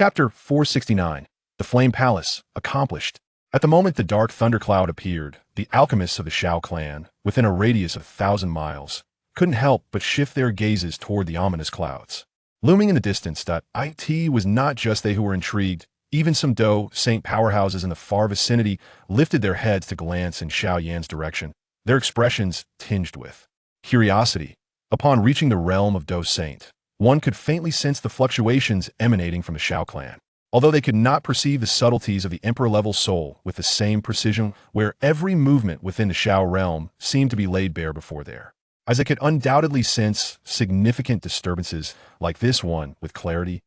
Chapter 469. The Flame Palace, accomplished. At the moment the dark thundercloud appeared, the alchemists of the Xiao clan, within a radius of 1,000 miles, couldn't help but shift their gazes toward the ominous clouds. Looming in the distance, it was not just they who were intrigued. Even some Dou Saint powerhouses in the far vicinity lifted their heads to glance in Xiao Yan's direction, their expressions tinged with curiosity. Upon reaching the realm of Dou Saint, one could faintly sense the fluctuations emanating from the Xiao clan. Although they could not perceive the subtleties of the Emperor-level soul with the same precision, where every movement within the Xiao realm seemed to be laid bare before their eyes, they could undoubtedly sense significant disturbances like this one with clarity.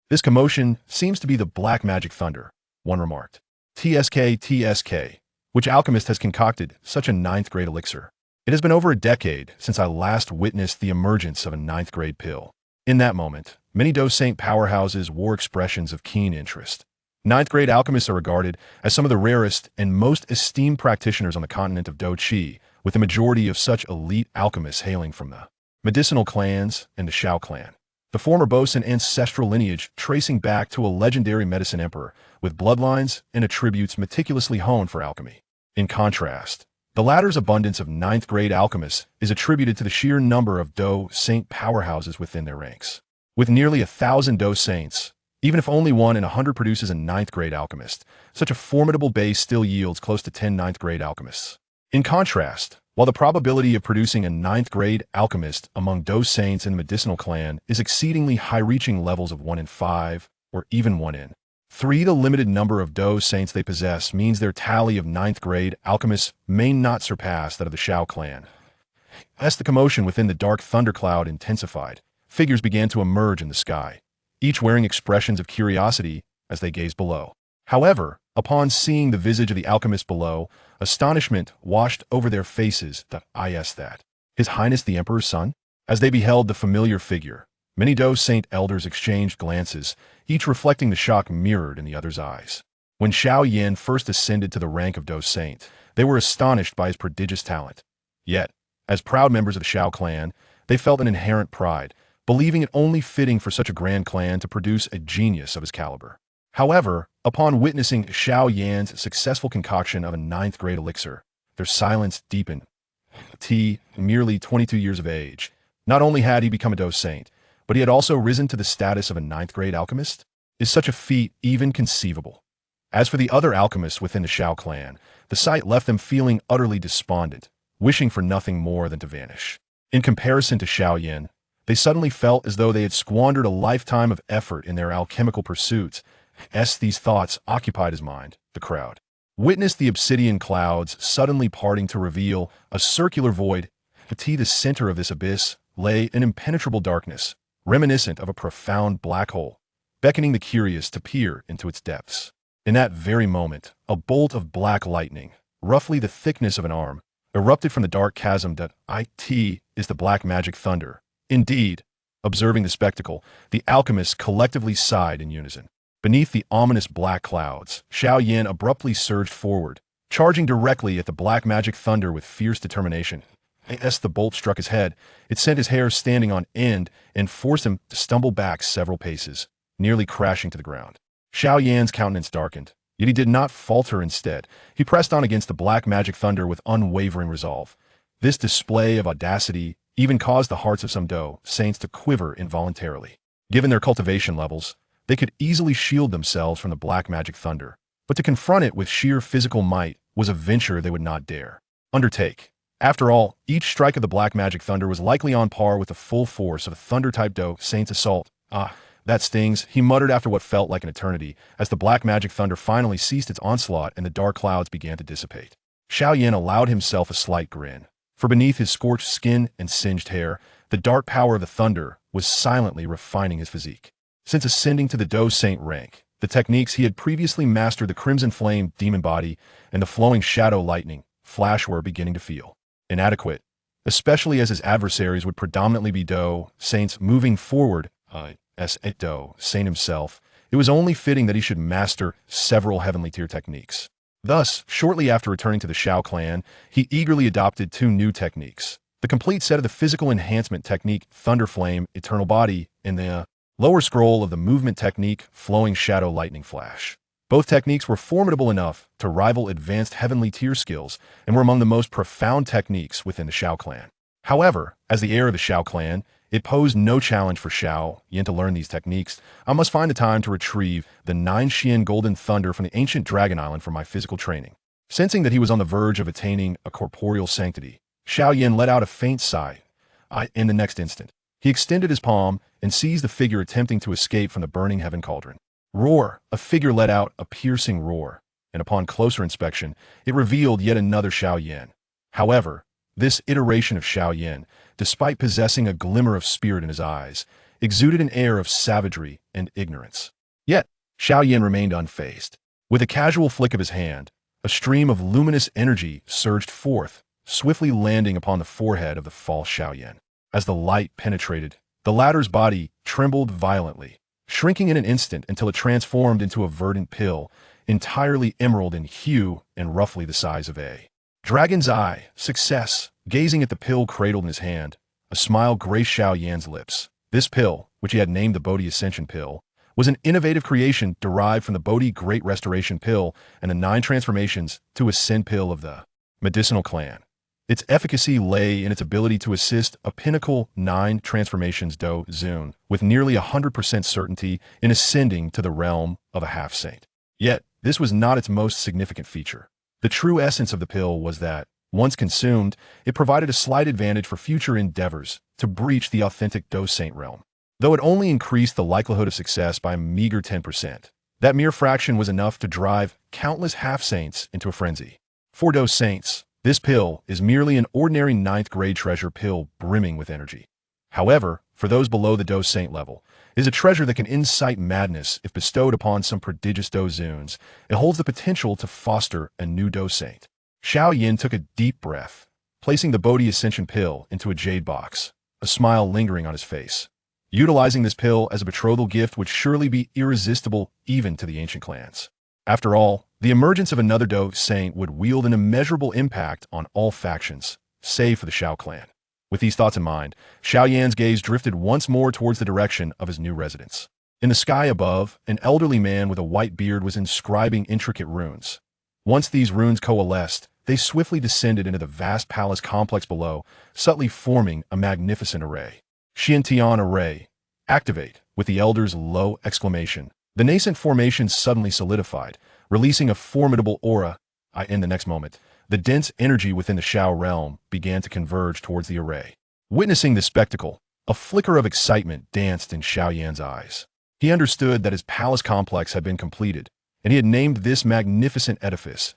This commotion seems to be the black magic thunder, one remarked. TSK, which alchemist has concocted such a 9th-grade elixir? It has been over a decade since I last witnessed the emergence of a 9th-grade pill. In that moment, many Dou Saint powerhouses wore expressions of keen interest. 9th-grade alchemists are regarded as some of the rarest and most esteemed practitioners on the continent of Dou Qi, with the majority of such elite alchemists hailing from the medicinal clans and the Xiao clan. The former boasts an ancestral lineage tracing back to a legendary medicine emperor, with bloodlines and attributes meticulously honed for alchemy. In contrast, the latter's abundance of 9th-grade alchemists is attributed to the sheer number of Dou Saint powerhouses within their ranks. With nearly 1,000 Dou Saints, even if only 1 in 100 produces a 9th-grade alchemist, such a formidable base still yields close to 10 9th-grade alchemists. In contrast, while the probability of producing a 9th-grade alchemist among Dou Saints in the medicinal clan is exceedingly high, reaching levels of 1 in 5, or even 1 in 3, the limited number of Dou Saints they possess means their tally of 9th-grade alchemists may not surpass that of the Xiao clan. As the commotion within the dark thundercloud intensified, figures began to emerge in the sky, each wearing expressions of curiosity as they gazed below. However, upon seeing the visage of the alchemist below, astonishment washed over their faces. That His Highness the Emperor's son? As they beheld the familiar figure, many Dou Saint elders exchanged glances, each reflecting the shock mirrored in the other's eyes. When Xiao Yan first ascended to the rank of Dou Saint, they were astonished by his prodigious talent. Yet, as proud members of the Xiao clan, they felt an inherent pride, believing it only fitting for such a grand clan to produce a genius of his caliber. However, upon witnessing Xiao Yan's successful concoction of a 9th-grade elixir, their silence deepened. Merely 22 years of age, not only had he become a Dou Saint, but he had also risen to the status of a 9th-grade alchemist? Is such a feat even conceivable? As for the other alchemists within the Xiao clan, the sight left them feeling utterly despondent, wishing for nothing more than to vanish. In comparison to Xiao Yan, they suddenly felt as though they had squandered a lifetime of effort in their alchemical pursuits. These thoughts occupied his mind. The crowd witnessed the obsidian clouds suddenly parting to reveal a circular void. The center of this abyss lay an impenetrable darkness, reminiscent of a profound black hole, beckoning the curious to peer into its depths. In that very moment, a bolt of black lightning, roughly the thickness of an arm, erupted from the dark chasm. It is the black magic thunder. Indeed, observing the spectacle, the alchemists collectively sighed in unison. Beneath the ominous black clouds, Xiao Yan abruptly surged forward, charging directly at the black magic thunder with fierce determination. As the bolt struck his head, it sent his hair standing on end and forced him to stumble back several paces, nearly crashing to the ground. Xiao Yan's countenance darkened, yet he did not falter. Instead, he pressed on against the black magic thunder with unwavering resolve. This display of audacity even caused the hearts of some Dou Saints to quiver involuntarily. Given their cultivation levels, they could easily shield themselves from the black magic thunder, but to confront it with sheer physical might was a venture they would not dare undertake. After all, each strike of the black magic thunder was likely on par with the full force of a thunder-type Dou Saint's assault. That stings, he muttered after what felt like an eternity, as the black magic thunder finally ceased its onslaught and the dark clouds began to dissipate. Xiao Yan allowed himself a slight grin, for beneath his scorched skin and singed hair, the dark power of the thunder was silently refining his physique. Since ascending to the Dou Saint rank, the techniques he had previously mastered, the Crimson Flame Demon Body and the Flowing Shadow Lightning Flash, were beginning to feel inadequate, especially as his adversaries would predominantly be Dou Saints moving forward. As a Dou Saint himself, it was only fitting that he should master several heavenly tier techniques. Thus, shortly after returning to the Xiao clan, he eagerly adopted 2 new techniques: the complete set of the physical enhancement technique Thunder Flame Eternal Body and the Lower scroll of the movement technique, flowing shadow lightning flash. Both techniques were formidable enough to rival advanced heavenly tier skills and were among the most profound techniques within the Xiao clan. However, as the heir of the Xiao clan, it posed no challenge for Xiao Yan to learn these techniques. I must find the time to retrieve the 9 Xian Golden Thunder from the ancient Dragon Island for my physical training. Sensing that he was on the verge of attaining a corporeal sanctity, Xiao Yan let out a faint sigh. In the next instant, he extended his palm and seized the figure attempting to escape from the burning heaven cauldron. Roar! A figure let out a piercing roar, and upon closer inspection, it revealed yet another Xiao Yan. However, this iteration of Xiao Yan, despite possessing a glimmer of spirit in his eyes, exuded an air of savagery and ignorance. Yet, Xiao Yan remained unfazed. With a casual flick of his hand, a stream of luminous energy surged forth, swiftly landing upon the forehead of the false Xiao Yan. As the light penetrated, the latter's body trembled violently, shrinking in an instant until it transformed into a verdant pill, entirely emerald in hue and roughly the size of a dragon's eye. Success! Gazing at the pill cradled in his hand, a smile graced Xiao Yan's lips. This pill, which he had named the Bodhi Ascension pill, was an innovative creation derived from the Bodhi Great Restoration pill and the 9 transformations to Ascend pill of the medicinal clan. Its efficacy lay in its ability to assist a pinnacle 9 transformations Dou Zun with nearly 100% certainty in ascending to the realm of a half-saint. Yet, this was not its most significant feature. The true essence of the pill was that, once consumed, it provided a slight advantage for future endeavors to breach the authentic Dou Saint realm. Though it only increased the likelihood of success by a meager 10%, that mere fraction was enough to drive countless half-saints into a frenzy. For Dou Saints, this pill is merely an ordinary 9th-grade treasure pill brimming with energy. However, for those below the Dou Saint level, it is a treasure that can incite madness if bestowed upon some prodigious Dou Zuns. It holds the potential to foster a new Dou Saint. Xiao Yan took a deep breath, placing the Bodhi Ascension pill into a jade box, a smile lingering on his face. Utilizing this pill as a betrothal gift would surely be irresistible even to the ancient clans. After all, the emergence of another Dou Saint would wield an immeasurable impact on all factions, save for the Xiao clan. With these thoughts in mind, Xiao Yan's gaze drifted once more towards the direction of his new residence. In the sky above, an elderly man with a white beard was inscribing intricate runes. Once these runes coalesced, they swiftly descended into the vast palace complex below, subtly forming a magnificent array. Xiantian array. Activate, with the elder's low exclamation. The nascent formation suddenly solidified, releasing a formidable aura. In the next moment, the dense energy within the Xiao realm began to converge towards the array. Witnessing this spectacle, a flicker of excitement danced in Xiao Yan's eyes. He understood that his palace complex had been completed, and he had named this magnificent edifice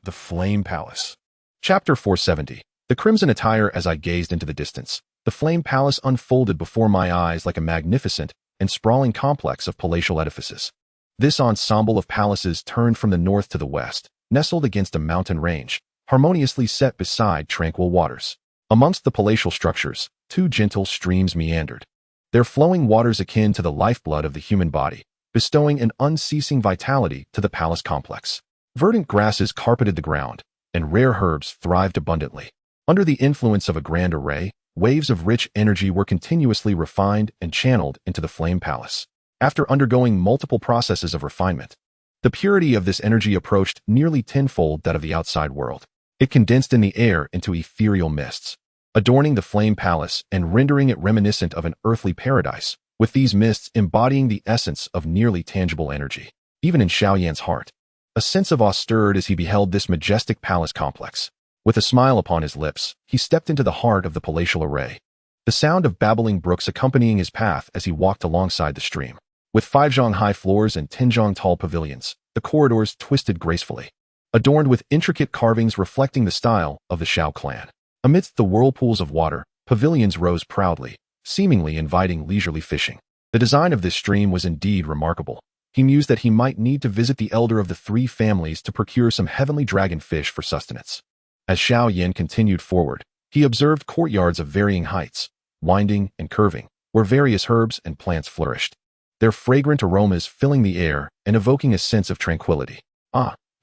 the Flame Palace. Chapter 470. The crimson attire. As I gazed into the distance, the Flame Palace unfolded before my eyes like a magnificent and sprawling complex of palatial edifices. This ensemble of palaces turned from the north to the west, nestled against a mountain range, harmoniously set beside tranquil waters. Amongst the palatial structures, 2 gentle streams meandered, their flowing waters akin to the lifeblood of the human body, bestowing an unceasing vitality to the palace complex. Verdant grasses carpeted the ground, and rare herbs thrived abundantly. Under the influence of a grand array, waves of rich energy were continuously refined and channeled into the Flame Palace. After undergoing multiple processes of refinement, the purity of this energy approached nearly tenfold that of the outside world. It condensed in the air into ethereal mists, adorning the Flame Palace and rendering it reminiscent of an earthly paradise, with these mists embodying the essence of nearly tangible energy. Even in Xiao Yan's heart, a sense of awe stirred as he beheld this majestic palace complex. With a smile upon his lips, he stepped into the heart of the palatial array, the sound of babbling brooks accompanying his path as he walked alongside the stream. With 5 zhang high floors and 10 zhang tall pavilions, the corridors twisted gracefully, adorned with intricate carvings reflecting the style of the Xiao clan. Amidst the whirlpools of water, pavilions rose proudly, seemingly inviting leisurely fishing. The design of this stream was indeed remarkable. He mused that he might need to visit the elder of the 3 families to procure some heavenly dragon fish for sustenance. As Xiao Yan continued forward, he observed courtyards of varying heights, winding and curving, where various herbs and plants flourished, their fragrant aromas filling the air and evoking a sense of tranquility.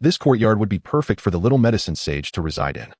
This courtyard would be perfect for the little medicine sage to reside in.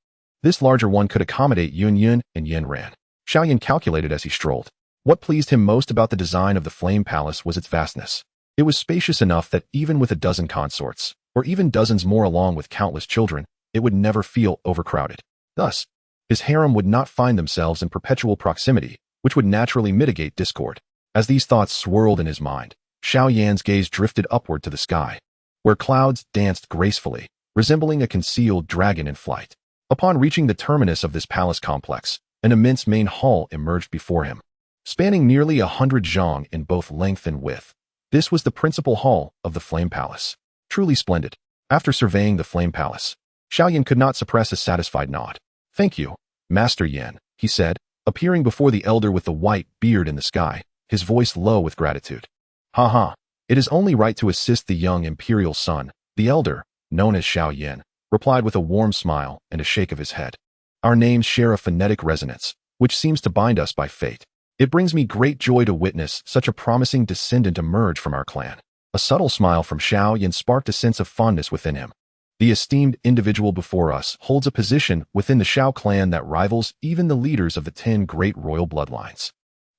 This larger one could accommodate Yun Yun and Yen Ran. Xiao Yan calculated as he strolled. What pleased him most about the design of the Flame Palace was its vastness. It was spacious enough that even with a dozen consorts, or even dozens more along with countless children, it would never feel overcrowded. Thus, his harem would not find themselves in perpetual proximity, which would naturally mitigate discord. As these thoughts swirled in his mind, Xiao Yan's gaze drifted upward to the sky, where clouds danced gracefully, resembling a concealed dragon in flight. Upon reaching the terminus of this palace complex, an immense main hall emerged before him, spanning nearly 100 zhang in both length and width. This was the principal hall of the Flame Palace. Truly splendid. After surveying the Flame Palace, Xiao Yan could not suppress a satisfied nod. "Thank you, Master Yan," he said, appearing before the elder with the white beard in the sky, his voice low with gratitude. "Ha. It is only right to assist the young imperial son," the elder, known as Xiao Yan, replied with a warm smile and a shake of his head. "Our names share a phonetic resonance, which seems to bind us by fate. It brings me great joy to witness such a promising descendant emerge from our clan." A subtle smile from Xiao Yan sparked a sense of fondness within him. The esteemed individual before us holds a position within the Xiao clan that rivals even the leaders of the 10 great royal bloodlines.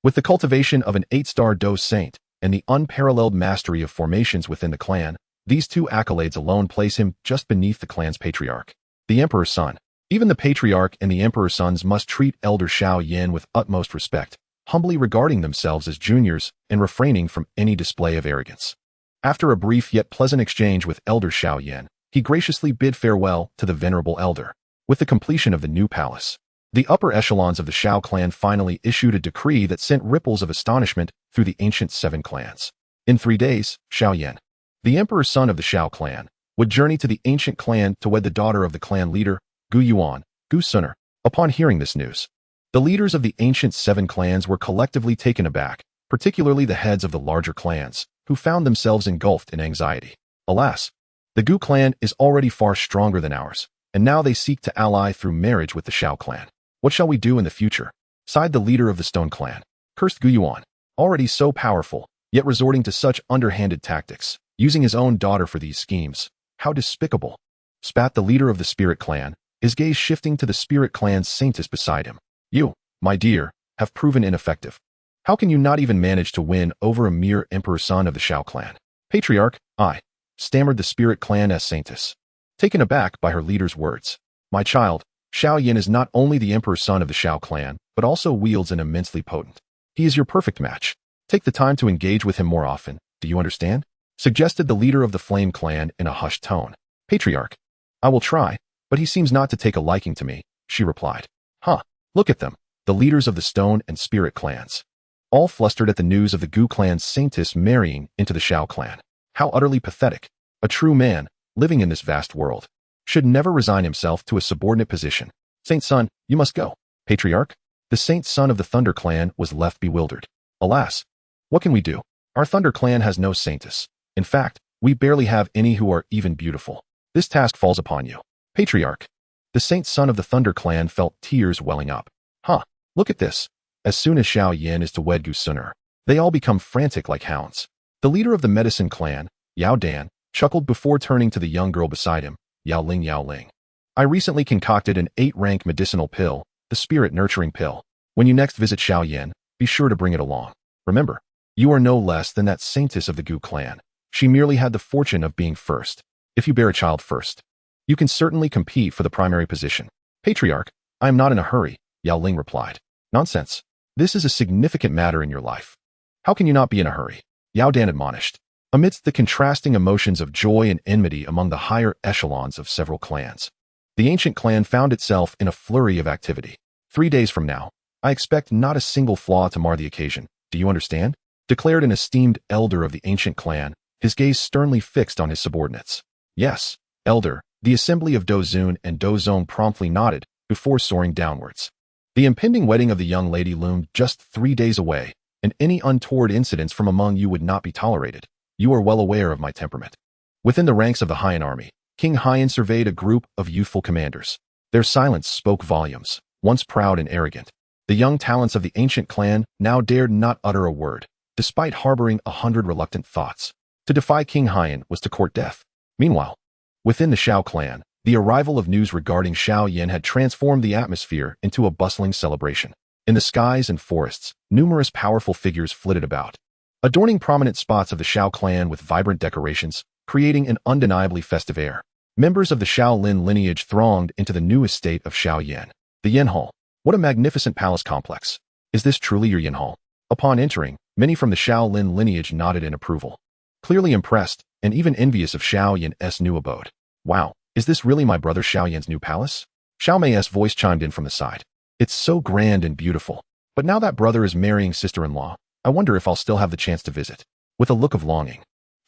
With the cultivation of an 8-star Dou Saint and the unparalleled mastery of formations within the clan, these two accolades alone place him just beneath the clan's patriarch, the Emperor's son. Even the patriarch and the Emperor's sons must treat elder Xiao Yan with utmost respect, humbly regarding themselves as juniors and refraining from any display of arrogance. After a brief yet pleasant exchange with elder Xiao Yan, he graciously bid farewell to the venerable elder. With the completion of the new palace, the upper echelons of the Xiao clan finally issued a decree that sent ripples of astonishment through the ancient 7 clans. In 3 days, Xiao Yan, the Emperor's son of the Xiao clan, would journey to the ancient clan to wed the daughter of the clan leader, Gu Yuan, Gu Suner. Upon hearing this news, the leaders of the ancient 7 clans were collectively taken aback, particularly the heads of the larger clans, who found themselves engulfed in anxiety. Alas, the Gu clan is already far stronger than ours, and now they seek to ally through marriage with the Xiao clan. What shall we do in the future? Sighed the leader of the Stone clan. Cursed Gu Yuan, already so powerful, yet resorting to such underhanded tactics, using his own daughter for these schemes. How despicable! Spat the leader of the Spirit clan, his gaze shifting to the Spirit clan's saintess beside him. You, my dear, have proven ineffective. How can you not even manage to win over a mere emperor son of the Xiao clan? Patriarch, I, stammered the Spirit clan as saintess, taken aback by her leader's words. My child, Xiao Yan is not only the emperor's son of the Xiao clan, but also wields an immensely potent. He is your perfect match. Take the time to engage with him more often, do you understand? Suggested the leader of the Flame clan in a hushed tone. Patriarch, I will try, but he seems not to take a liking to me, she replied. Huh, look at them, the leaders of the Stone and Spirit clans. All flustered at the news of the Gu clan's saintess marrying into the Xiao clan. How utterly pathetic. A true man, living in this vast world, should never resign himself to a subordinate position. Saint son, you must go. Patriarch, the Saint son of the Thunder clan was left bewildered. Alas, what can we do? Our Thunder clan has no saintess. In fact, we barely have any who are even beautiful. This task falls upon you. Patriarch, the Saint son of the Thunder clan felt tears welling up. Huh, look at this. As soon as Xiao Yan is to wed Gu Suner, they all become frantic like hounds. The leader of the Medicine clan, Yao Dan, chuckled before turning to the young girl beside him, Yao Ling. I recently concocted an 8-rank medicinal pill, the Spirit Nurturing Pill. When you next visit Xiao Yan, be sure to bring it along. Remember, you are no less than that saintess of the Gu clan. She merely had the fortune of being first. If you bear a child first, you can certainly compete for the primary position. Patriarch, I am not in a hurry, Yao Ling replied. Nonsense. This is a significant matter in your life. How can you not be in a hurry? Yao Dan admonished. Amidst the contrasting emotions of joy and enmity among the higher echelons of several clans, the ancient clan found itself in a flurry of activity. 3 days from now, I expect not a single flaw to mar the occasion. Do you understand? Declared an esteemed elder of the ancient clan, his gaze sternly fixed on his subordinates. Yes, elder, the assembly of Dou Zun and Dou Zong promptly nodded before soaring downwards. The impending wedding of the young lady loomed just 3 days away, and any untoward incidents from among you would not be tolerated. You are well aware of my temperament. Within the ranks of the Haiyan army, King Haiyan surveyed a group of youthful commanders. Their silence spoke volumes. Once proud and arrogant, the young talents of the ancient clan now dared not utter a word, despite harboring 100 reluctant thoughts. To defy King Haiyan was to court death. Meanwhile, within the Xiao clan, the arrival of news regarding Xiao Yan had transformed the atmosphere into a bustling celebration. In the skies and forests, numerous powerful figures flitted about, adorning prominent spots of the Xiao clan with vibrant decorations, creating an undeniably festive air. Members of the Shaolin lineage thronged into the new estate of Xiao Yan, the Yan Hall. What a magnificent palace complex. Is this truly your Yan Hall? Upon entering, many from the Shaolin lineage nodded in approval, clearly impressed and even envious of Xiao Yan's new abode. Wow, is this really my brother Xiao Yan's new palace? Xiao Mei's voice chimed in from the side. It's so grand and beautiful. But now that brother is marrying sister-in-law, I wonder if I'll still have the chance to visit. With a look of longing,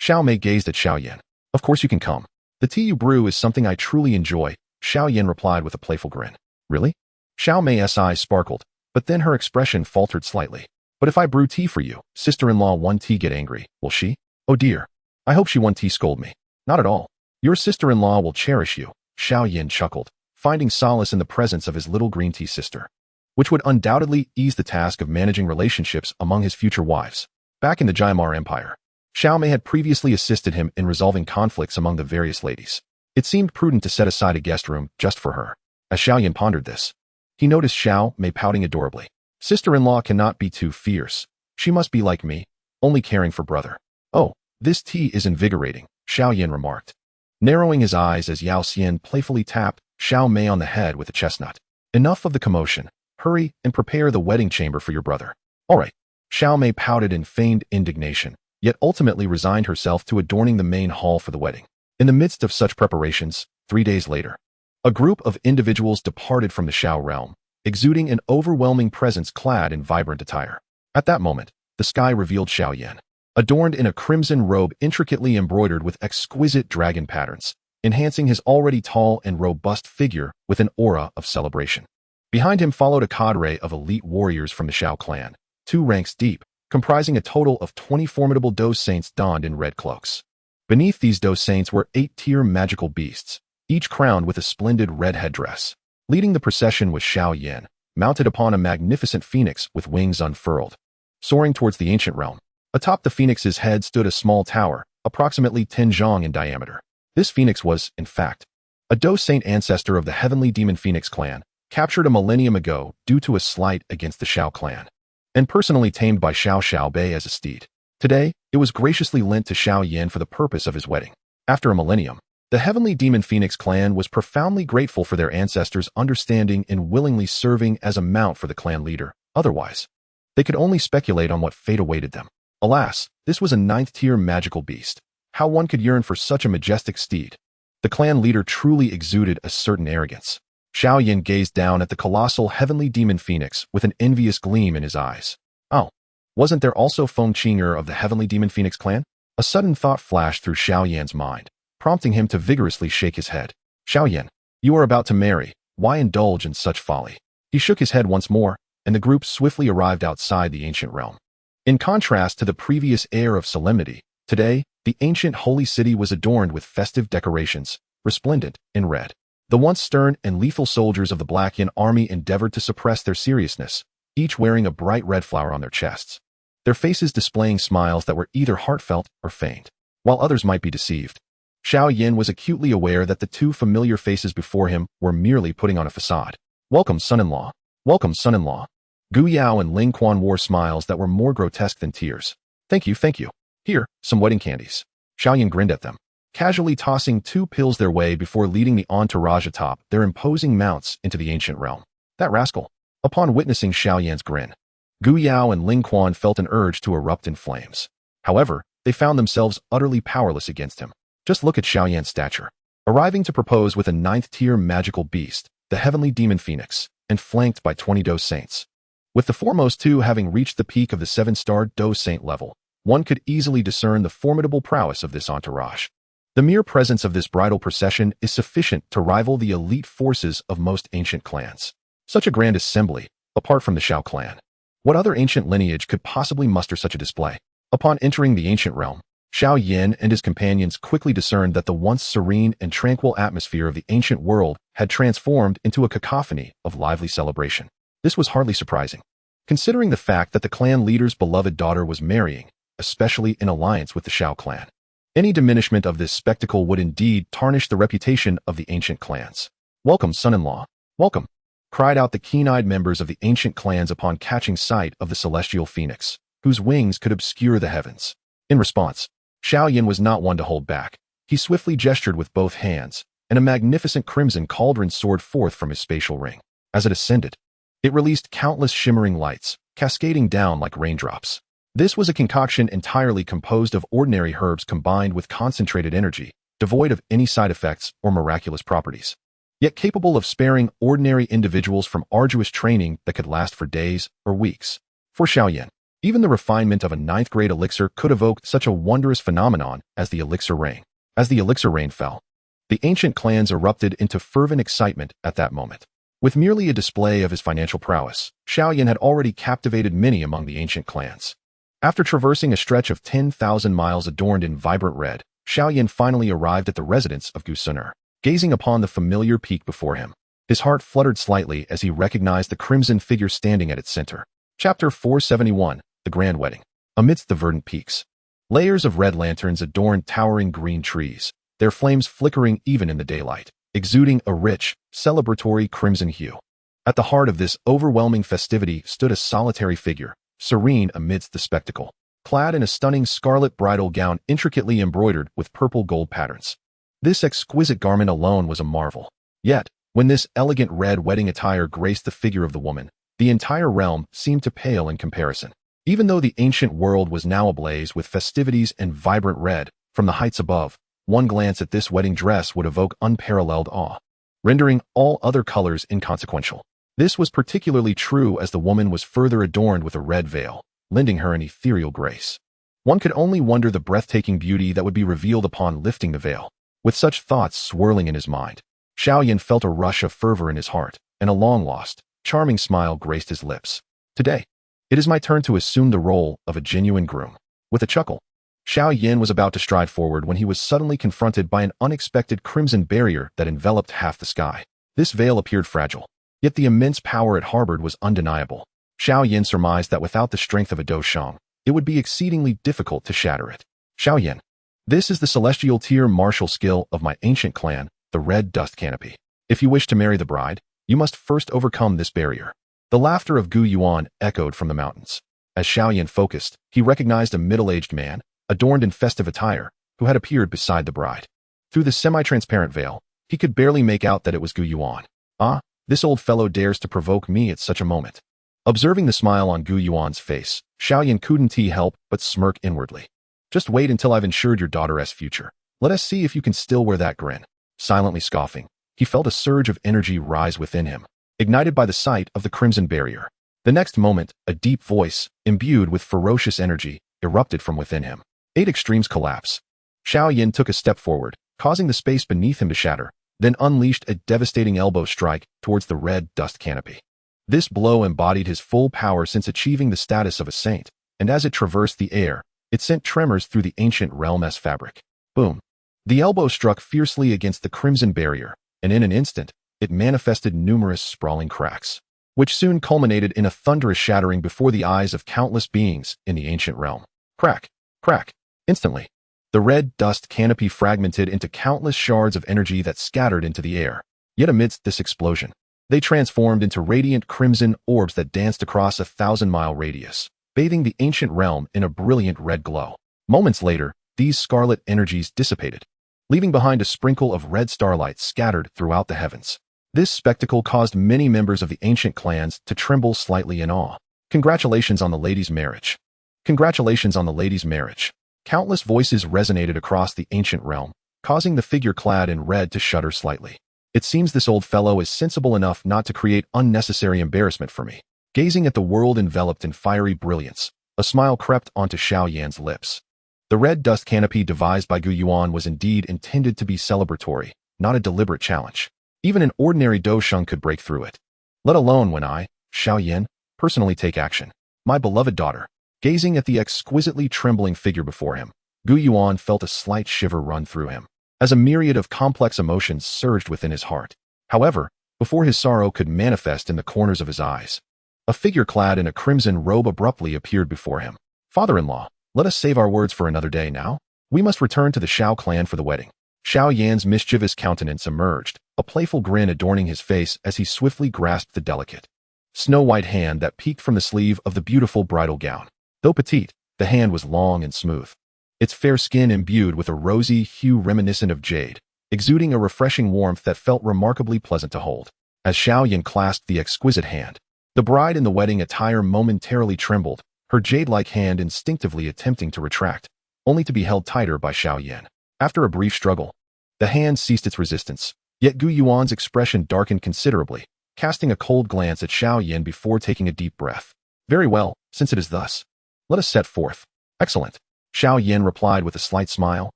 Xiao Mei gazed at Xiao Yan. Of course you can come. The tea you brew is something I truly enjoy, Xiao Yan replied with a playful grin. Really? Xiao Mei's eyes sparkled, but then her expression faltered slightly. But if I brew tea for you, sister-in-law won't tea get angry, will she? Oh dear. I hope she won't tea scold me. Not at all. Your sister-in-law will cherish you, Xiao Yan chuckled, finding solace in the presence of his little green tea sister, which would undoubtedly ease the task of managing relationships among his future wives. Back in the Jaimar Empire, Xiao Mei had previously assisted him in resolving conflicts among the various ladies. It seemed prudent to set aside a guest room just for her. As Xiao Yan pondered this, he noticed Xiao Mei pouting adorably. Sister-in-law cannot be too fierce. She must be like me, only caring for brother. Oh, this tea is invigorating, Xiao Yan remarked, narrowing his eyes as Yao Xian playfully tapped Xiao Mei on the head with a chestnut. Enough of the commotion. Hurry and prepare the wedding chamber for your brother. All right. Xiao Mei pouted in feigned indignation, yet ultimately resigned herself to adorning the main hall for the wedding. In the midst of such preparations, 3 days later, a group of individuals departed from the Xiao realm, exuding an overwhelming presence clad in vibrant attire. At that moment, the sky revealed Xiao Yan, adorned in a crimson robe intricately embroidered with exquisite dragon patterns, enhancing his already tall and robust figure with an aura of celebration. Behind him followed a cadre of elite warriors from the Xiao clan, 2 ranks deep, comprising a total of 20 formidable Dou Saints donned in red cloaks. Beneath these Dou Saints were 8-tier magical beasts, each crowned with a splendid red headdress. Leading the procession was Xiao Yan, mounted upon a magnificent phoenix with wings unfurled. Soaring towards the ancient realm, atop the phoenix's head stood a small tower, approximately 10 zhang in diameter. This phoenix was, in fact, a Dou Saint ancestor of the heavenly demon phoenix clan, captured a millennium ago due to a slight against the Xiao clan, and personally tamed by Xiao Bei as a steed. Today, it was graciously lent to Xiao Yan for the purpose of his wedding. After a millennium, the heavenly demon phoenix clan was profoundly grateful for their ancestors' understanding and willingly serving as a mount for the clan leader. Otherwise, they could only speculate on what fate awaited them. Alas, this was a 9th-tier magical beast. How one could yearn for such a majestic steed. The clan leader truly exuded a certain arrogance. Xiao Yan gazed down at the colossal heavenly demon phoenix with an envious gleam in his eyes. Oh, wasn't there also Feng Qing'er of the heavenly demon phoenix clan? A sudden thought flashed through Xiao Yan's mind, prompting him to vigorously shake his head. Xiao Yan, you are about to marry. Why indulge in such folly? He shook his head once more, and the group swiftly arrived outside the ancient realm. In contrast to the previous air of solemnity, today, the ancient holy city was adorned with festive decorations, resplendent in red. The once stern and lethal soldiers of the Black Yan army endeavored to suppress their seriousness, each wearing a bright red flower on their chests, their faces displaying smiles that were either heartfelt or feigned, while others might be deceived. Xiao Yan was acutely aware that the 2 familiar faces before him were merely putting on a facade. Welcome, son-in-law. Welcome, son-in-law. Gu Yao and Ling Quan wore smiles that were more grotesque than tears. Thank you, thank you. Here, some wedding candies. Xiao Yan grinned at them, casually tossing 2 pills their way before leading the entourage atop their imposing mounts into the ancient realm. That rascal. Upon witnessing Xiao Yan's grin, Gu Yao and Ling Quan felt an urge to erupt in flames. However, they found themselves utterly powerless against him. Just look at Xiao Yan's stature. Arriving to propose with a 9th-tier magical beast, the heavenly demon phoenix, and flanked by 20 Dou Saints. With the foremost 2 having reached the peak of the 7-star Dou Saint level, one could easily discern the formidable prowess of this entourage. The mere presence of this bridal procession is sufficient to rival the elite forces of most ancient clans. Such a grand assembly, apart from the Xiao clan. What other ancient lineage could possibly muster such a display? Upon entering the ancient realm, Xiao Yan and his companions quickly discerned that the once serene and tranquil atmosphere of the ancient world had transformed into a cacophony of lively celebration. This was hardly surprising, considering the fact that the clan leader's beloved daughter was marrying, especially in alliance with the Xiao clan. Any diminishment of this spectacle would indeed tarnish the reputation of the ancient clans. Welcome, son-in-law. Welcome. cried out the keen-eyed members of the ancient clans upon catching sight of the celestial phoenix, whose wings could obscure the heavens. In response, Xiao Yan was not one to hold back. He swiftly gestured with both hands, and a magnificent crimson cauldron soared forth from his spatial ring. As it ascended, it released countless shimmering lights, cascading down like raindrops. This was a concoction entirely composed of ordinary herbs combined with concentrated energy, devoid of any side effects or miraculous properties, yet capable of sparing ordinary individuals from arduous training that could last for days or weeks. For Xiao Yan, even the refinement of a ninth-grade elixir could evoke such a wondrous phenomenon as the elixir rain. As the elixir rain fell, the ancient clans erupted into fervent excitement at that moment. With merely a display of his financial prowess, Xiao Yan had already captivated many among the ancient clans. After traversing a stretch of 10,000 miles adorned in vibrant red, Xiao Yan finally arrived at the residence of Gusuner. Gazing upon the familiar peak before him, his heart fluttered slightly as he recognized the crimson figure standing at its center. Chapter 471, The Grand Wedding. Amidst the verdant peaks, layers of red lanterns adorned towering green trees, their flames flickering even in the daylight, exuding a rich, celebratory crimson hue. At the heart of this overwhelming festivity stood a solitary figure, serene amidst the spectacle, clad in a stunning scarlet bridal gown intricately embroidered with purple gold patterns. This exquisite garment alone was a marvel. Yet, when this elegant red wedding attire graced the figure of the woman, the entire realm seemed to pale in comparison. Even though the ancient world was now ablaze with festivities and vibrant red, from the heights above, one glance at this wedding dress would evoke unparalleled awe, rendering all other colors inconsequential. This was particularly true as the woman was further adorned with a red veil, lending her an ethereal grace. One could only wonder the breathtaking beauty that would be revealed upon lifting the veil. With such thoughts swirling in his mind, Xiao Yan felt a rush of fervor in his heart, and a long-lost, charming smile graced his lips. Today, it is my turn to assume the role of a genuine groom. With a chuckle, Xiao Yan was about to stride forward when he was suddenly confronted by an unexpected crimson barrier that enveloped half the sky. This veil appeared fragile, yet the immense power it harbored was undeniable. Xiao Yan surmised that without the strength of a Dou Shang, it would be exceedingly difficult to shatter it. Xiao Yan, this is the celestial tier martial skill of my ancient clan, the Red Dust Canopy. If you wish to marry the bride, you must first overcome this barrier. The laughter of Gu Yuan echoed from the mountains. As Xiao Yan focused, he recognized a middle-aged man, adorned in festive attire, who had appeared beside the bride. Through the semi-transparent veil, he could barely make out that it was Gu Yuan. Ah, this old fellow dares to provoke me at such a moment. Observing the smile on Gu Yuan's face, Xiao Yan couldn't help but smirk inwardly. Just wait until I've ensured your daughter's future. Let us see if you can still wear that grin. Silently scoffing, he felt a surge of energy rise within him, ignited by the sight of the crimson barrier. The next moment, a deep voice, imbued with ferocious energy, erupted from within him. 8 extremes collapse. Xiao Yan took a step forward, causing the space beneath him to shatter, then unleashed a devastating elbow strike towards the red dust canopy. This blow embodied his full power since achieving the status of a saint, and as it traversed the air, it sent tremors through the ancient realm's fabric. Boom! The elbow struck fiercely against the crimson barrier, and in an instant, it manifested numerous sprawling cracks, which soon culminated in a thunderous shattering before the eyes of countless beings in the ancient realm. Crack! Crack! Instantly, the red dust canopy fragmented into countless shards of energy that scattered into the air. Yet amidst this explosion, they transformed into radiant crimson orbs that danced across a 1,000-mile radius, bathing the ancient realm in a brilliant red glow. Moments later, these scarlet energies dissipated, leaving behind a sprinkle of red starlight scattered throughout the heavens. This spectacle caused many members of the ancient clans to tremble slightly in awe. Congratulations on the lady's marriage. Congratulations on the lady's marriage. Countless voices resonated across the ancient realm, causing the figure clad in red to shudder slightly. It seems this old fellow is sensible enough not to create unnecessary embarrassment for me. Gazing at the world enveloped in fiery brilliance, a smile crept onto Xiao Yan's lips. The red dust canopy devised by Gu Yuan was indeed intended to be celebratory, not a deliberate challenge. Even an ordinary Dou Shang could break through it. Let alone when I, Xiao Yan, personally take action. My beloved daughter. Gazing at the exquisitely trembling figure before him, Gu Yuan felt a slight shiver run through him, as a myriad of complex emotions surged within his heart. However, before his sorrow could manifest in the corners of his eyes, a figure clad in a crimson robe abruptly appeared before him. Father-in-law, let us save our words for another day now. We must return to the Xiao clan for the wedding. Xiao Yan's mischievous countenance emerged, a playful grin adorning his face as he swiftly grasped the delicate, snow-white hand that peeked from the sleeve of the beautiful bridal gown. Though petite, the hand was long and smooth, its fair skin imbued with a rosy hue reminiscent of jade, exuding a refreshing warmth that felt remarkably pleasant to hold. As Xiao Yan clasped the exquisite hand, the bride in the wedding attire momentarily trembled, her jade-like hand instinctively attempting to retract, only to be held tighter by Xiao Yan. After a brief struggle, the hand ceased its resistance, yet Gu Yuan's expression darkened considerably, casting a cold glance at Xiao Yan before taking a deep breath. Very well, since it is thus, let us set forth. Excellent. Xiao Yan replied with a slight smile,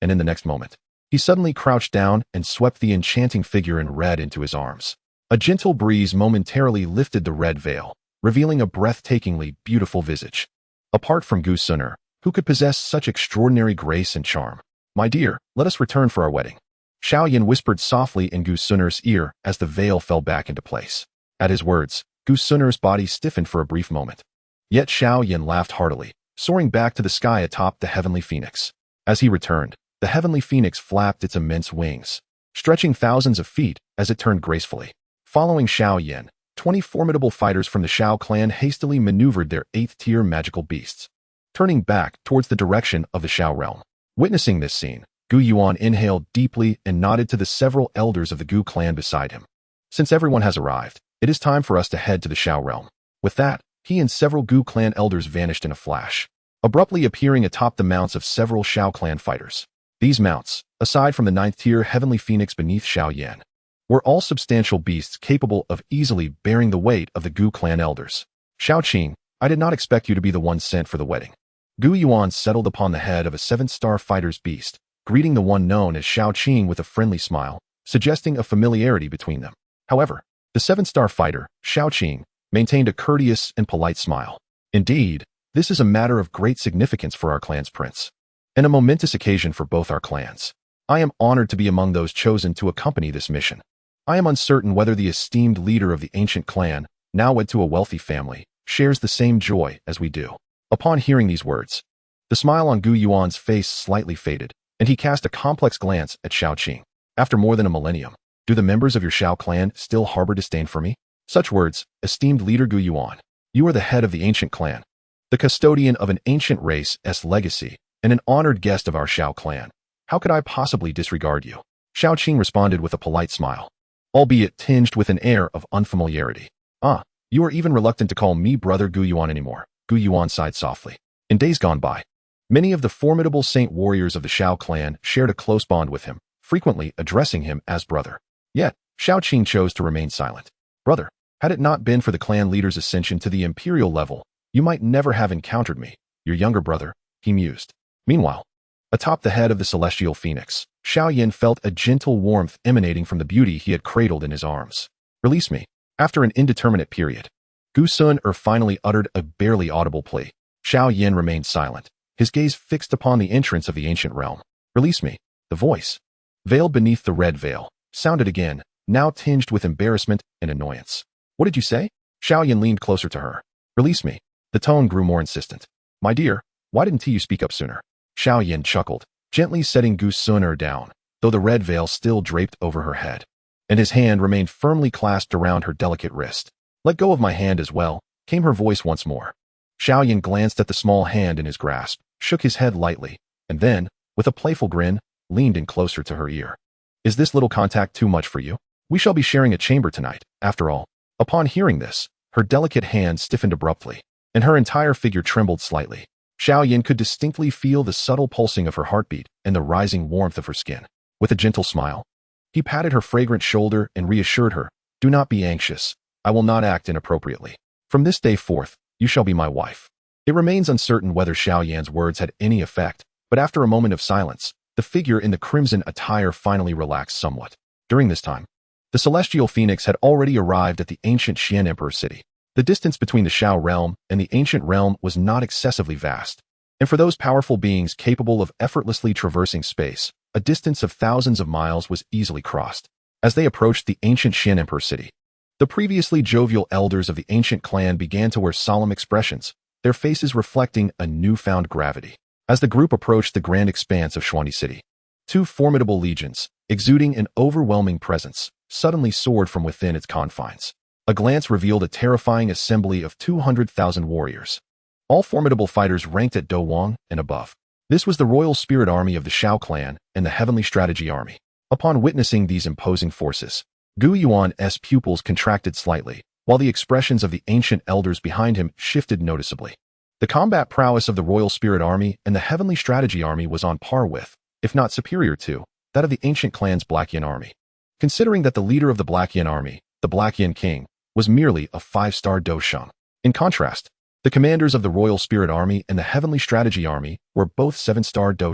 and in the next moment, he suddenly crouched down and swept the enchanting figure in red into his arms. A gentle breeze momentarily lifted the red veil, revealing a breathtakingly beautiful visage. Apart from Gu Sun'er, who could possess such extraordinary grace and charm? My dear, let us return for our wedding. Xiao Yan whispered softly in Gu Sun'er's ear as the veil fell back into place. At his words, Gu Sun'er's body stiffened for a brief moment. Yet Xiao Yan laughed heartily, soaring back to the sky atop the heavenly phoenix. As he returned, the heavenly phoenix flapped its immense wings, stretching thousands of feet as it turned gracefully. Following Xiao Yan, 20 formidable fighters from the Xiao clan hastily maneuvered their 8th-tier magical beasts, turning back towards the direction of the Xiao realm. Witnessing this scene, Gu Yuan inhaled deeply and nodded to the several elders of the Gu clan beside him. Since everyone has arrived, it is time for us to head to the Xiao realm. With that, he and several Gu clan elders vanished in a flash, abruptly appearing atop the mounts of several Xiao clan fighters. These mounts, aside from the 9th-tier heavenly phoenix beneath Xiao Yan, were all substantial beasts capable of easily bearing the weight of the Gu clan elders. Xiao Qing, I did not expect you to be the one sent for the wedding. Gu Yuan settled upon the head of a 7-star fighter's beast, greeting the one known as Xiao Qing with a friendly smile, suggesting a familiarity between them. However, the 7-star fighter, Xiao Qing, maintained a courteous and polite smile. Indeed, this is a matter of great significance for our clan's prince, and a momentous occasion for both our clans. I am honored to be among those chosen to accompany this mission. I am uncertain whether the esteemed leader of the ancient clan, now wed to a wealthy family, shares the same joy as we do. Upon hearing these words, the smile on Gu Yuan's face slightly faded, and he cast a complex glance at Xiao Qing. After more than a millennium, do the members of your Xiao clan still harbor disdain for me? Such words, esteemed leader Gu Yuan. You are the head of the ancient clan, the custodian of an ancient race's legacy, and an honored guest of our Xiao clan. How could I possibly disregard you? Xiao Qing responded with a polite smile, albeit tinged with an air of unfamiliarity. Ah, you are even reluctant to call me brother Gu Yuan anymore. Gu Yuan sighed softly. In days gone by, many of the formidable saint warriors of the Xiao clan shared a close bond with him, frequently addressing him as brother. Yet, Xiao Qing chose to remain silent. Brother, had it not been for the clan leader's ascension to the imperial level, you might never have encountered me, your younger brother, he mused. Meanwhile, atop the head of the celestial phoenix, Xiao Yan felt a gentle warmth emanating from the beauty he had cradled in his arms. Release me. After an indeterminate period, Gu Sun'er finally uttered a barely audible plea. Xiao Yan remained silent, his gaze fixed upon the entrance of the ancient realm. Release me. The voice, veiled beneath the red veil, sounded again, now tinged with embarrassment and annoyance. What did you say? Xiao Yan leaned closer to her. Release me. The tone grew more insistent. My dear, why didn't you speak up sooner? Xiao Yan chuckled, gently setting Gu Sun'er down, though the red veil still draped over her head, and his hand remained firmly clasped around her delicate wrist. Let go of my hand as well, came her voice once more. Xiao Yan glanced at the small hand in his grasp, shook his head lightly, and then, with a playful grin, leaned in closer to her ear. Is this little contact too much for you? We shall be sharing a chamber tonight, after all. Upon hearing this, her delicate hand stiffened abruptly, and her entire figure trembled slightly. Xiao Yan could distinctly feel the subtle pulsing of her heartbeat and the rising warmth of her skin. With a gentle smile, he patted her fragrant shoulder and reassured her, do not be anxious. I will not act inappropriately. From this day forth, you shall be my wife. It remains uncertain whether Xiao Yan's words had any effect, but after a moment of silence, the figure in the crimson attire finally relaxed somewhat. During this time, the celestial phoenix had already arrived at the ancient Xian Emperor city. The distance between the Xiao realm and the ancient realm was not excessively vast, and for those powerful beings capable of effortlessly traversing space, a distance of thousands of miles was easily crossed. As they approached the ancient Xian Emperor city, the previously jovial elders of the ancient clan began to wear solemn expressions, their faces reflecting a newfound gravity. As the group approached the grand expanse of Xuanyi City, Two formidable legions, exuding an overwhelming presence, suddenly soared from within its confines. A glance revealed a terrifying assembly of 200,000 warriors. All formidable fighters ranked at Dou and above. This was the royal spirit army of the Xiao clan and the heavenly strategy army. Upon witnessing these imposing forces, Gu Yuan's pupils contracted slightly, while the expressions of the ancient elders behind him shifted noticeably. The combat prowess of the royal spirit army and the heavenly strategy army was on par with, if not superior to, that of the ancient clan's Black Yin army. Considering that the leader of the Black Yin army, the Black Yin king, was merely a 5-star Dou. In contrast, the commanders of the royal spirit army and the heavenly strategy army were both 7-star Dou.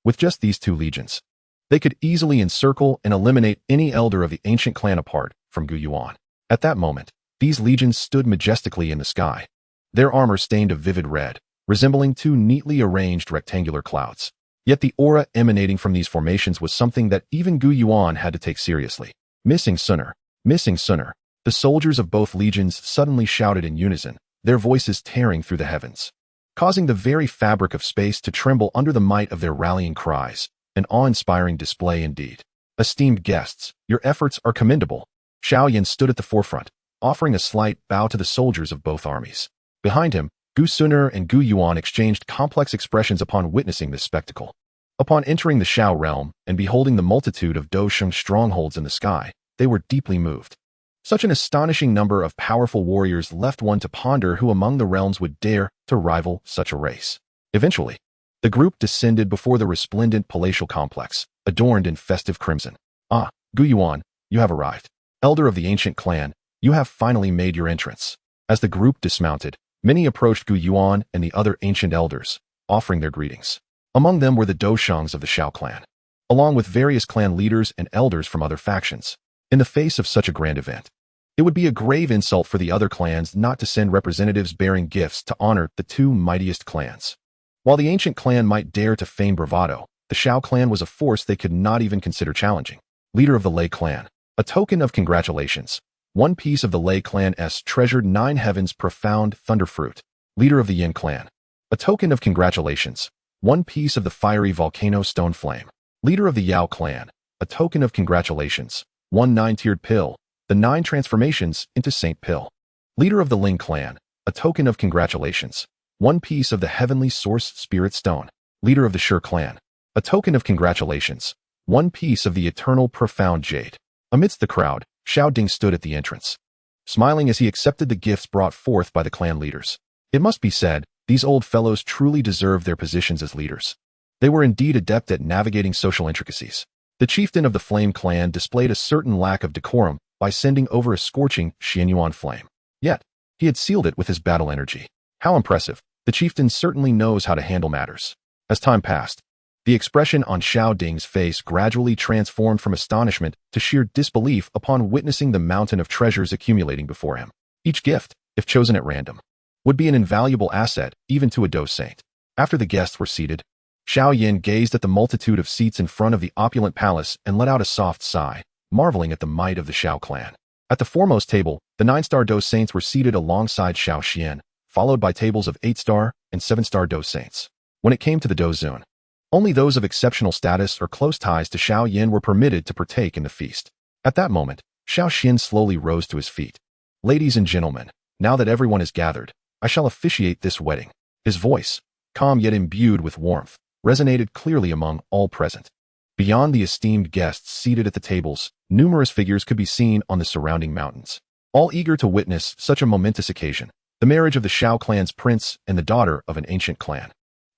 With just these two legions, they could easily encircle and eliminate any elder of the ancient clan apart from Gu Yuan. At that moment, these legions stood majestically in the sky, their armor stained a vivid red, resembling two neatly arranged rectangular clouds. Yet the aura emanating from these formations was something that even Gu Yuan had to take seriously. Missing sooner. Missing sooner. The soldiers of both legions suddenly shouted in unison, their voices tearing through the heavens, causing the very fabric of space to tremble under the might of their rallying cries. An awe-inspiring display indeed. Esteemed guests, your efforts are commendable. Xiao Yan stood at the forefront, offering a slight bow to the soldiers of both armies. Behind him, Gu Suner and Gu Yuan exchanged complex expressions upon witnessing this spectacle. Upon entering the Xiao realm and beholding the multitude of Dou strongholds in the sky, they were deeply moved. Such an astonishing number of powerful warriors left one to ponder who among the realms would dare to rival such a race. Eventually, the group descended before the resplendent palatial complex, adorned in festive crimson. Ah, Gu Yuan, you have arrived. Elder of the ancient clan, you have finally made your entrance. As the group dismounted, many approached Gu Yuan and the other ancient elders, offering their greetings. Among them were the Doushangs of the Xiao clan, along with various clan leaders and elders from other factions. In the face of such a grand event, it would be a grave insult for the other clans not to send representatives bearing gifts to honor the two mightiest clans. While the ancient clan might dare to feign bravado, the Xiao clan was a force they could not even consider challenging. Leader of the Lei clan, a token of congratulations. One piece of the Lei clan's treasured 9 heavens profound thunderfruit. Leader of the Yin clan, a token of congratulations. One piece of the fiery volcano stone flame. Leader of the Yao clan, a token of congratulations. One 9-tiered pill, the 9 transformations into Saint Pill. Leader of the Ling clan, a token of congratulations. One piece of the heavenly source spirit stone. Leader of the Shi clan, a token of congratulations. One piece of the eternal profound jade. Amidst the crowd, Xiao Ding stood at the entrance, smiling as he accepted the gifts brought forth by the clan leaders. It must be said, these old fellows truly deserved their positions as leaders. They were indeed adept at navigating social intricacies. The chieftain of the Flame clan displayed a certain lack of decorum by sending over a scorching Xianyuan flame. Yet, he had sealed it with his battle energy. How impressive. The chieftain certainly knows how to handle matters. As time passed, the expression on Xiao Ding's face gradually transformed from astonishment to sheer disbelief upon witnessing the mountain of treasures accumulating before him. Each gift, if chosen at random, would be an invaluable asset even to a Dou saint. After the guests were seated, Xiao Yan gazed at the multitude of seats in front of the opulent palace and let out a soft sigh, marveling at the might of the Xiao clan. At the foremost table, the 9-star Dou saints were seated alongside Xiao Xian, followed by tables of 8-star and 7-star Dou saints. When it came to the Dou Zun, only those of exceptional status or close ties to Xiao Yan were permitted to partake in the feast. At that moment, Xiao Xian slowly rose to his feet. Ladies and gentlemen, now that everyone is gathered, I shall officiate this wedding. His voice, calm yet imbued with warmth, resonated clearly among all present. Beyond the esteemed guests seated at the tables, numerous figures could be seen on the surrounding mountains, all eager to witness such a momentous occasion, the marriage of the Xiao clan's prince and the daughter of an ancient clan.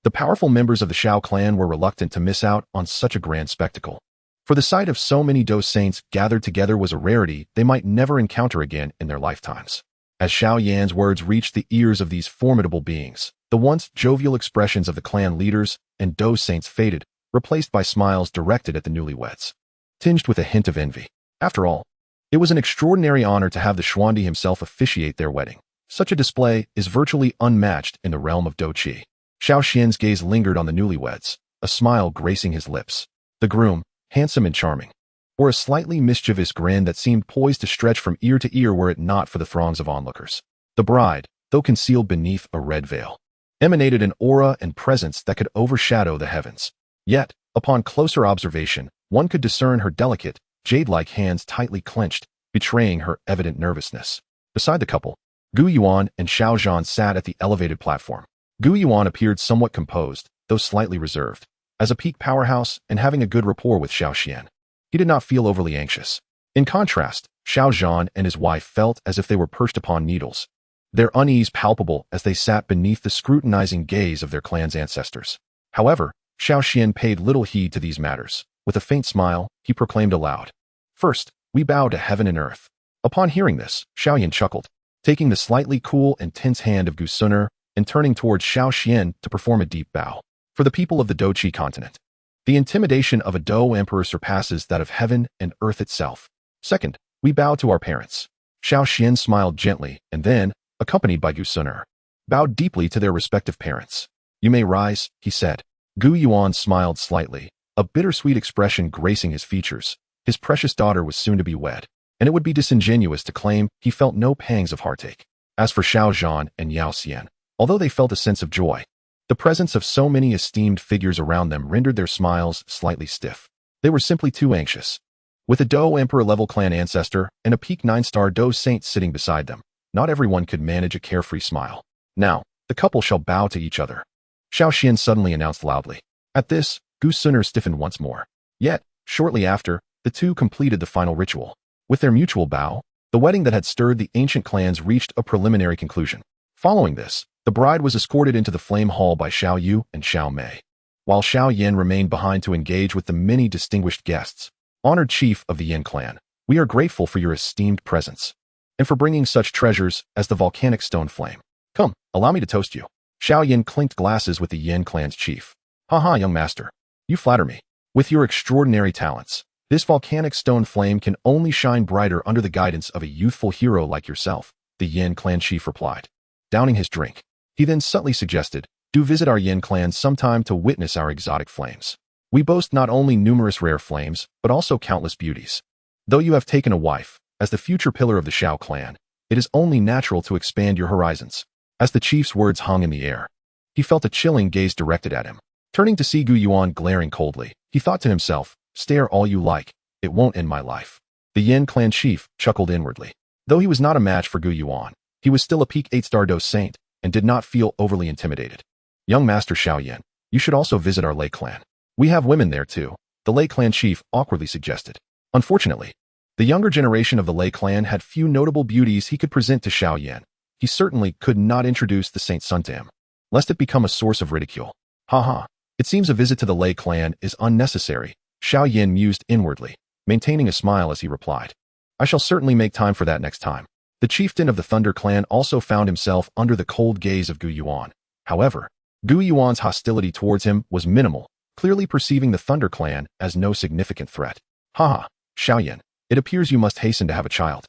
The powerful members of the Xiao clan were reluctant to miss out on such a grand spectacle, for the sight of so many Dou saints gathered together was a rarity they might never encounter again in their lifetimes. As Xiao Yan's words reached the ears of these formidable beings, the once jovial expressions of the clan leaders and Dou saints faded, replaced by smiles directed at the newlyweds, tinged with a hint of envy. After all, it was an extraordinary honor to have the Xuandi himself officiate their wedding. Such a display is virtually unmatched in the realm of Dou Qi. Xiao Xian's gaze lingered on the newlyweds, a smile gracing his lips. The groom, handsome and charming, or a slightly mischievous grin that seemed poised to stretch from ear to ear were it not for the throngs of onlookers. The bride, though concealed beneath a red veil, emanated an aura and presence that could overshadow the heavens. Yet, Upon closer observation, one could discern her delicate, jade-like hands tightly clenched, betraying her evident nervousness. Beside the couple, Gu Yuan and Xiao Yan sat at the elevated platform. Gu Yuan appeared somewhat composed, though slightly reserved. As a peak powerhouse and having a good rapport with Xiao Xian, he did not feel overly anxious. In contrast, Xiao Yan and his wife felt as if they were perched upon needles, their unease palpable as they sat beneath the scrutinizing gaze of their clan's ancestors. However, Xiao Xian paid little heed to these matters. With a faint smile, he proclaimed aloud, "First, we bow to heaven and earth." Upon hearing this, Xiao Yan chuckled, taking the slightly cool and tense hand of Gu Suner and turning towards Xiao Xian to perform a deep bow. For the people of the Douqi continent, the intimidation of a Dou Emperor surpasses that of heaven and earth itself. Second, we bow to our parents. Xiao Xian smiled gently and then, accompanied by Gu Suner, bowed deeply to their respective parents. "You may rise," he said. Gu Yuan smiled slightly, a bittersweet expression gracing his features. His precious daughter was soon to be wed, and it would be disingenuous to claim he felt no pangs of heartache. As for Xiao Yan and Yao Xian, although they felt a sense of joy, the presence of so many esteemed figures around them rendered their smiles slightly stiff. They were simply too anxious. With a Dou Emperor level clan ancestor and a peak 9-star Dou Saint sitting beside them, not everyone could manage a carefree smile. "Now, the couple shall bow to each other," Xiao Xian suddenly announced loudly. At this, Gu Suner stiffened once more. Yet, shortly after, the two completed the final ritual. With their mutual bow, the wedding that had stirred the ancient clans reached a preliminary conclusion. Following this, the bride was escorted into the flame hall by Xiao Yu and Xiao Mei, while Xiao Yan remained behind to engage with the many distinguished guests. "Honored chief of the Yin clan, we are grateful for your esteemed presence, and for bringing such treasures as the volcanic stone flame. Come, allow me to toast you." Xiao Yan clinked glasses with the Yin clan's chief. "Haha, young master. You flatter me. With your extraordinary talents, this volcanic stone flame can only shine brighter under the guidance of a youthful hero like yourself," the Yin clan chief replied. Downing his drink, he then subtly suggested, "Do visit our Yin clan sometime to witness our exotic flames. We boast not only numerous rare flames, but also countless beauties. Though you have taken a wife, as the future pillar of the Xiao clan, it is only natural to expand your horizons." As the chief's words hung in the air, he felt a chilling gaze directed at him. Turning to see Gu Yuan glaring coldly, he thought to himself, "Stare all you like, it won't end my life." The Yin clan chief chuckled inwardly. Though he was not a match for Gu Yuan, he was still a peak 8-star Dou Saint and did not feel overly intimidated. "Young Master Xiao Yan, you should also visit our Lei clan. We have women there too," the Lei clan chief awkwardly suggested. Unfortunately, the younger generation of the Lei clan had few notable beauties he could present to Xiao Yan. He certainly could not introduce the Saint Sun to him, lest it become a source of ridicule. "Haha, it seems a visit to the Lei clan is unnecessary," Xiao Yan mused inwardly, maintaining a smile as he replied. "I shall certainly make time for that next time." The chieftain of the Thunder clan also found himself under the cold gaze of Gu Yuan. However, Gu Yuan's hostility towards him was minimal, clearly perceiving the Thunder clan as no significant threat. "Haha, Xiao Yan, it appears you must hasten to have a child,"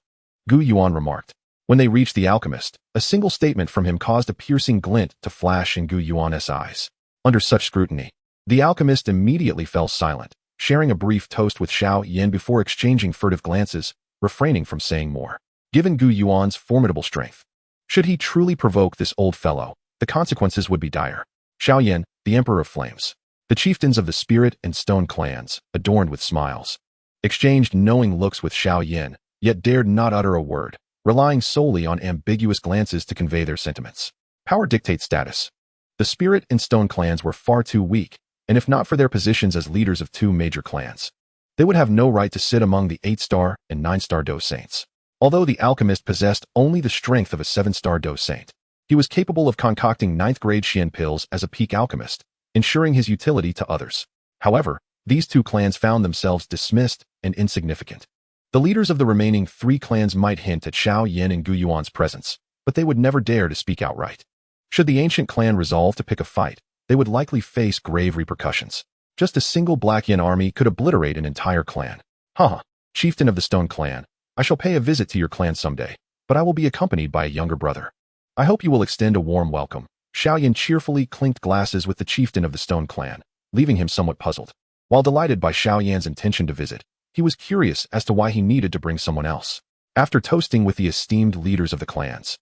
Gu Yuan remarked. When they reached the alchemist, a single statement from him caused a piercing glint to flash in Gu Yuan's eyes. Under such scrutiny, the alchemist immediately fell silent, sharing a brief toast with Xiao Yan before exchanging furtive glances, refraining from saying more. Given Gu Yuan's formidable strength, should he truly provoke this old fellow, the consequences would be dire. Xiao Yan, the Emperor of Flames, the chieftains of the Spirit and Stone clans, adorned with smiles, exchanged knowing looks with Xiao Yan, yet dared not utter a word, relying solely on ambiguous glances to convey their sentiments. Power dictates status. The Spirit and Stone clans were far too weak, and if not for their positions as leaders of two major clans, they would have no right to sit among the 8-star and 9-star Dou Saints. Although the alchemist possessed only the strength of a 7-star Dou Saint, he was capable of concocting 9th-grade Xian pills as a peak alchemist, ensuring his utility to others. However, these two clans found themselves dismissed and insignificant. The leaders of the remaining 3 clans might hint at Xiao Yan and Gu Yuan's presence, but they would never dare to speak outright. Should the ancient clan resolve to pick a fight, they would likely face grave repercussions. Just a single Black Yin army could obliterate an entire clan. "Haha, chieftain of the Stone clan, I shall pay a visit to your clan someday, but I will be accompanied by a younger brother. I hope you will extend a warm welcome." Xiao Yan cheerfully clinked glasses with the chieftain of the Stone clan, leaving him somewhat puzzled. While delighted by Xiao Yan's intention to visit, he was curious as to why he needed to bring someone else. After toasting with the esteemed leaders of the clans,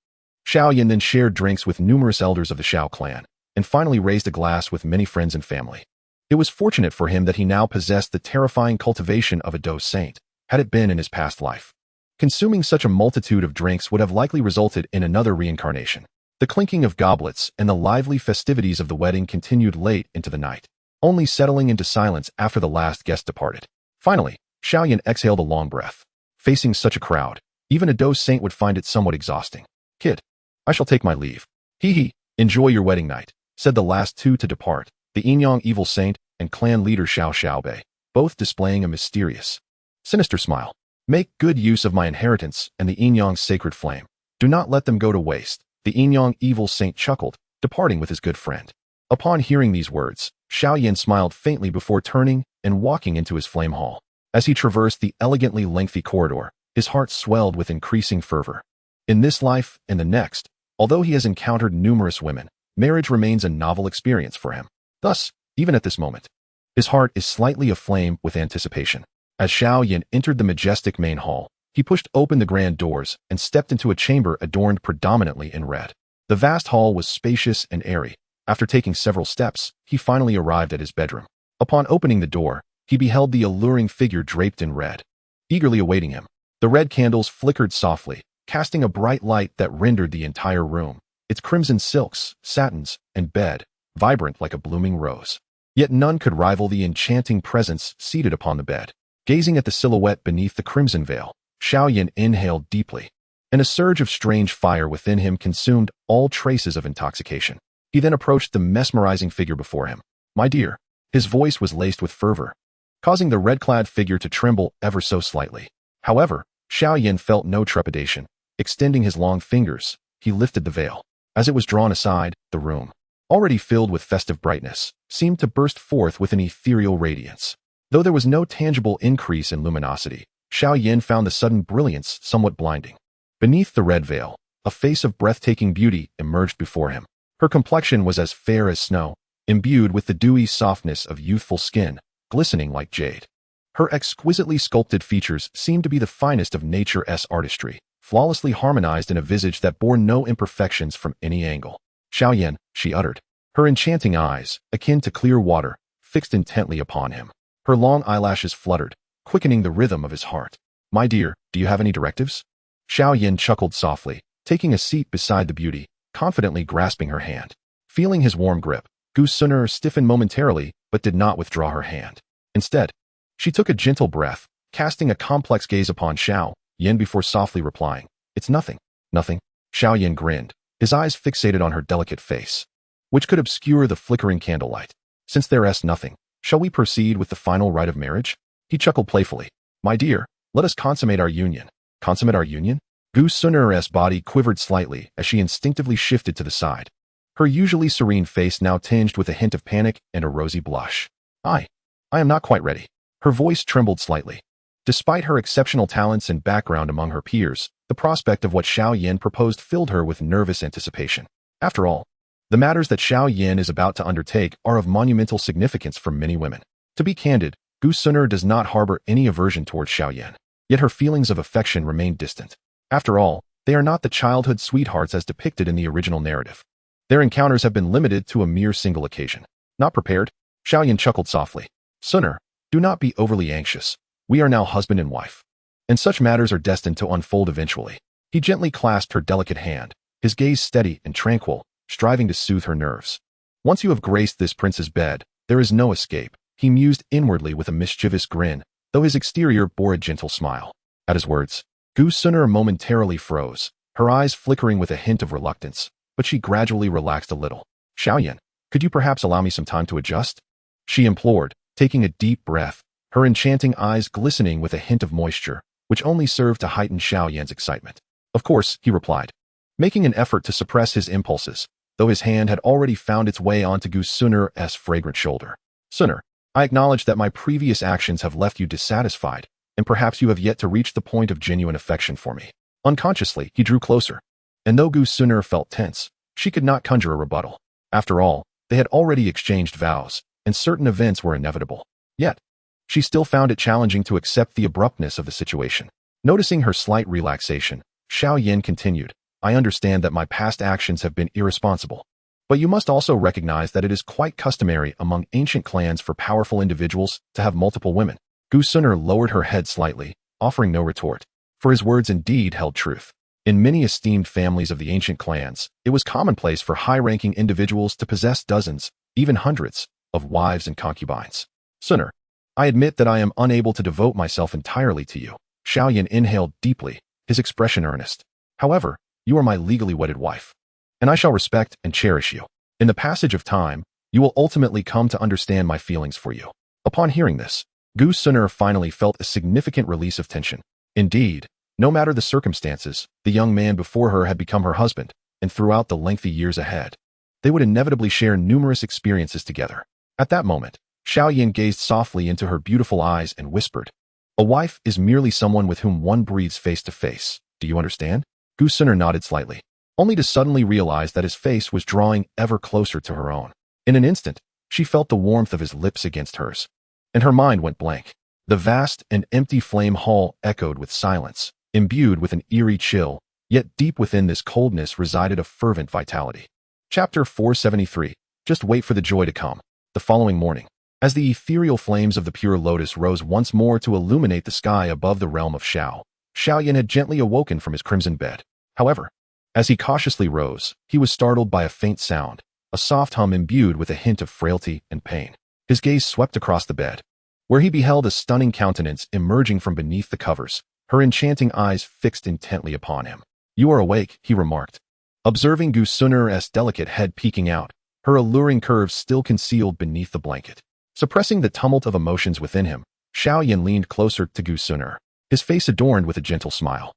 Xiao Yan then shared drinks with numerous elders of the Xiao clan, and finally raised a glass with many friends and family. It was fortunate for him that he now possessed the terrifying cultivation of a Dou saint, had it been in his past life. Consuming such a multitude of drinks would have likely resulted in another reincarnation. The clinking of goblets and the lively festivities of the wedding continued late into the night, only settling into silence after the last guest departed. Finally, Xiao Yan exhaled a long breath. Facing such a crowd, even a Dou saint would find it somewhat exhausting. "Kid, I shall take my leave." "Hee, enjoy your wedding night," said the last two to depart, the Yinyang evil saint and clan leader Xiao Xiaobei, both displaying a mysterious, sinister smile. "Make good use of my inheritance and the Yinyang sacred flame. Do not let them go to waste," the Yinyang evil saint chuckled, departing with his good friend. Upon hearing these words, Xiao Yan smiled faintly before turning and walking into his flame hall. As he traversed the elegantly lengthy corridor, his heart swelled with increasing fervor. In this life and the next, although he has encountered numerous women, marriage remains a novel experience for him. Thus, even at this moment, his heart is slightly aflame with anticipation. As Xiao Yan entered the majestic main hall, he pushed open the grand doors and stepped into a chamber adorned predominantly in red. The vast hall was spacious and airy. After taking several steps, he finally arrived at his bedroom. Upon opening the door, he beheld the alluring figure draped in red, eagerly awaiting him. The red candles flickered softly, casting a bright light that rendered the entire room, its crimson silks, satins, and bed, vibrant like a blooming rose. Yet none could rival the enchanting presence seated upon the bed. Gazing at the silhouette beneath the crimson veil, Xiao Yan inhaled deeply, and a surge of strange fire within him consumed all traces of intoxication. He then approached the mesmerizing figure before him. "My dear," his voice was laced with fervor, causing the red-clad figure to tremble ever so slightly. However, Xiao Yan felt no trepidation. Extending his long fingers, he lifted the veil. As it was drawn aside, the room, already filled with festive brightness, seemed to burst forth with an ethereal radiance. Though there was no tangible increase in luminosity, Xiao Yan found the sudden brilliance somewhat blinding. Beneath the red veil, a face of breathtaking beauty emerged before him. Her complexion was as fair as snow, imbued with the dewy softness of youthful skin, glistening like jade. Her exquisitely sculpted features seemed to be the finest of nature's artistry, flawlessly harmonized in a visage that bore no imperfections from any angle. "Xiao Yan," she uttered, her enchanting eyes, akin to clear water, fixed intently upon him. Her long eyelashes fluttered, quickening the rhythm of his heart. "My dear, do you have any directives?" Xiao Yan chuckled softly, taking a seat beside the beauty, confidently grasping her hand. Feeling his warm grip, Gu Suner stiffened momentarily, but did not withdraw her hand. Instead, she took a gentle breath, casting a complex gaze upon Xiao Yan before softly replying, "It's nothing." "Nothing?" Xiao Yan grinned, his eyes fixated on her delicate face, which could obscure the flickering candlelight. "Since there's nothing, shall we proceed with the final rite of marriage?" He chuckled playfully. "My dear, let us consummate our union." "Consummate our union?" Gu Suner's body quivered slightly as she instinctively shifted to the side. Her usually serene face now tinged with a hint of panic and a rosy blush. I am not quite ready." Her voice trembled slightly. Despite her exceptional talents and background among her peers, the prospect of what Xiao Yan proposed filled her with nervous anticipation. After all, the matters that Xiao Yan is about to undertake are of monumental significance for many women. To be candid, Gu Suner does not harbor any aversion towards Xiao Yan, yet her feelings of affection remain distant. After all, they are not the childhood sweethearts as depicted in the original narrative. Their encounters have been limited to a mere single occasion. "Not prepared?" Xiao Yan chuckled softly. "Suner, do not be overly anxious. We are now husband and wife, and such matters are destined to unfold eventually." He gently clasped her delicate hand, his gaze steady and tranquil, striving to soothe her nerves. "Once you have graced this prince's bed, there is no escape," he mused inwardly with a mischievous grin, though his exterior bore a gentle smile. At his words, Gu Suner momentarily froze, her eyes flickering with a hint of reluctance, but she gradually relaxed a little. "Xiao Yan, could you perhaps allow me some time to adjust?" she implored, taking a deep breath, her enchanting eyes glistening with a hint of moisture, which only served to heighten Xiao Yan's excitement. "Of course," he replied, making an effort to suppress his impulses, though his hand had already found its way onto Gu Suner's fragrant shoulder. "Suner, I acknowledge that my previous actions have left you dissatisfied, and perhaps you have yet to reach the point of genuine affection for me." Unconsciously, he drew closer, and though Gu Suner felt tense, she could not conjure a rebuttal. After all, they had already exchanged vows, and certain events were inevitable. Yet, she still found it challenging to accept the abruptness of the situation. Noticing her slight relaxation, Xiao Yan continued, "I understand that my past actions have been irresponsible, But you must also recognize that it is quite customary among ancient clans for powerful individuals to have multiple women. Gu Suner lowered her head slightly, offering no retort, for his words indeed held truth. In many esteemed families of the ancient clans, it was commonplace for high-ranking individuals to possess dozens, even hundreds, of wives and concubines. Suner, I admit that I am unable to devote myself entirely to you. Xiao Yan inhaled deeply, his expression earnest. However, you are my legally wedded wife, and I shall respect and cherish you. In the passage of time, you will ultimately come to understand my feelings for you. Upon hearing this, Gu Suner finally felt a significant release of tension. Indeed, no matter the circumstances, the young man before her had become her husband, and throughout the lengthy years ahead, they would inevitably share numerous experiences together. At that moment, Xiao Yan gazed softly into her beautiful eyes and whispered, "A wife is merely someone with whom one breathes face to face. Do you understand?" Gu Suner nodded slightly, only to suddenly realize that his face was drawing ever closer to her own. In an instant, she felt the warmth of his lips against hers, and her mind went blank. The vast and empty flame hall echoed with silence, imbued with an eerie chill, yet deep within this coldness resided a fervent vitality. Chapter 473. Just wait for the joy to come. The following morning, as the ethereal flames of the pure lotus rose once more to illuminate the sky above the realm of Xiao, Xiao Yan had gently awoken from his crimson bed. However, as he cautiously rose, he was startled by a faint sound, a soft hum imbued with a hint of frailty and pain. His gaze swept across the bed, where he beheld a stunning countenance emerging from beneath the covers, her enchanting eyes fixed intently upon him. "You are awake," he remarked, observing Gu Suner's delicate head peeking out, her alluring curves still concealed beneath the blanket. Suppressing the tumult of emotions within him, Xiao Yan leaned closer to Gu Suner, his face adorned with a gentle smile.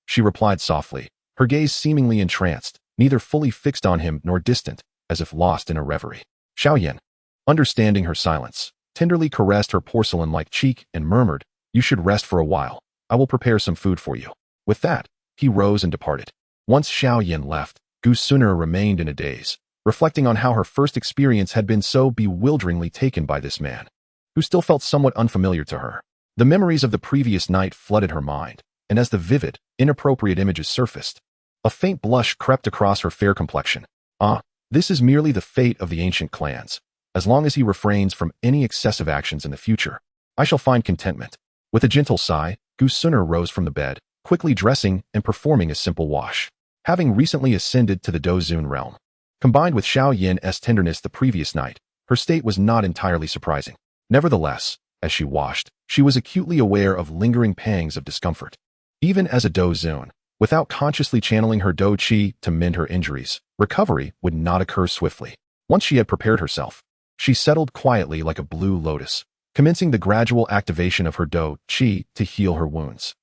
She replied softly, her gaze seemingly entranced, neither fully fixed on him nor distant, as if lost in a reverie. Xiao Yan, understanding her silence, tenderly caressed her porcelain-like cheek and murmured, "You should rest for a while. I will prepare some food for you." With that, he rose and departed. Once Xiao Yan left, Gu Suner remained in a daze, reflecting on how her first experience had been so bewilderingly taken by this man, who still felt somewhat unfamiliar to her. The memories of the previous night flooded her mind, and as the vivid, inappropriate images surfaced, a faint blush crept across her fair complexion. This is merely the fate of the ancient clans. As long as he refrains from any excessive actions in the future, I shall find contentment. With a gentle sigh, Gu Suner rose from the bed, quickly dressing and performing a simple wash. Having recently ascended to the Dou realm, combined with Xiao Yan's tenderness the previous night, her state was not entirely surprising. Nevertheless, as she washed, she was acutely aware of lingering pangs of discomfort. Even as a Dou, without consciously channeling her Dou Qi to mend her injuries, recovery would not occur swiftly. Once she had prepared herself, she settled quietly like a blue lotus, commencing the gradual activation of her Dou Qi to heal her wounds.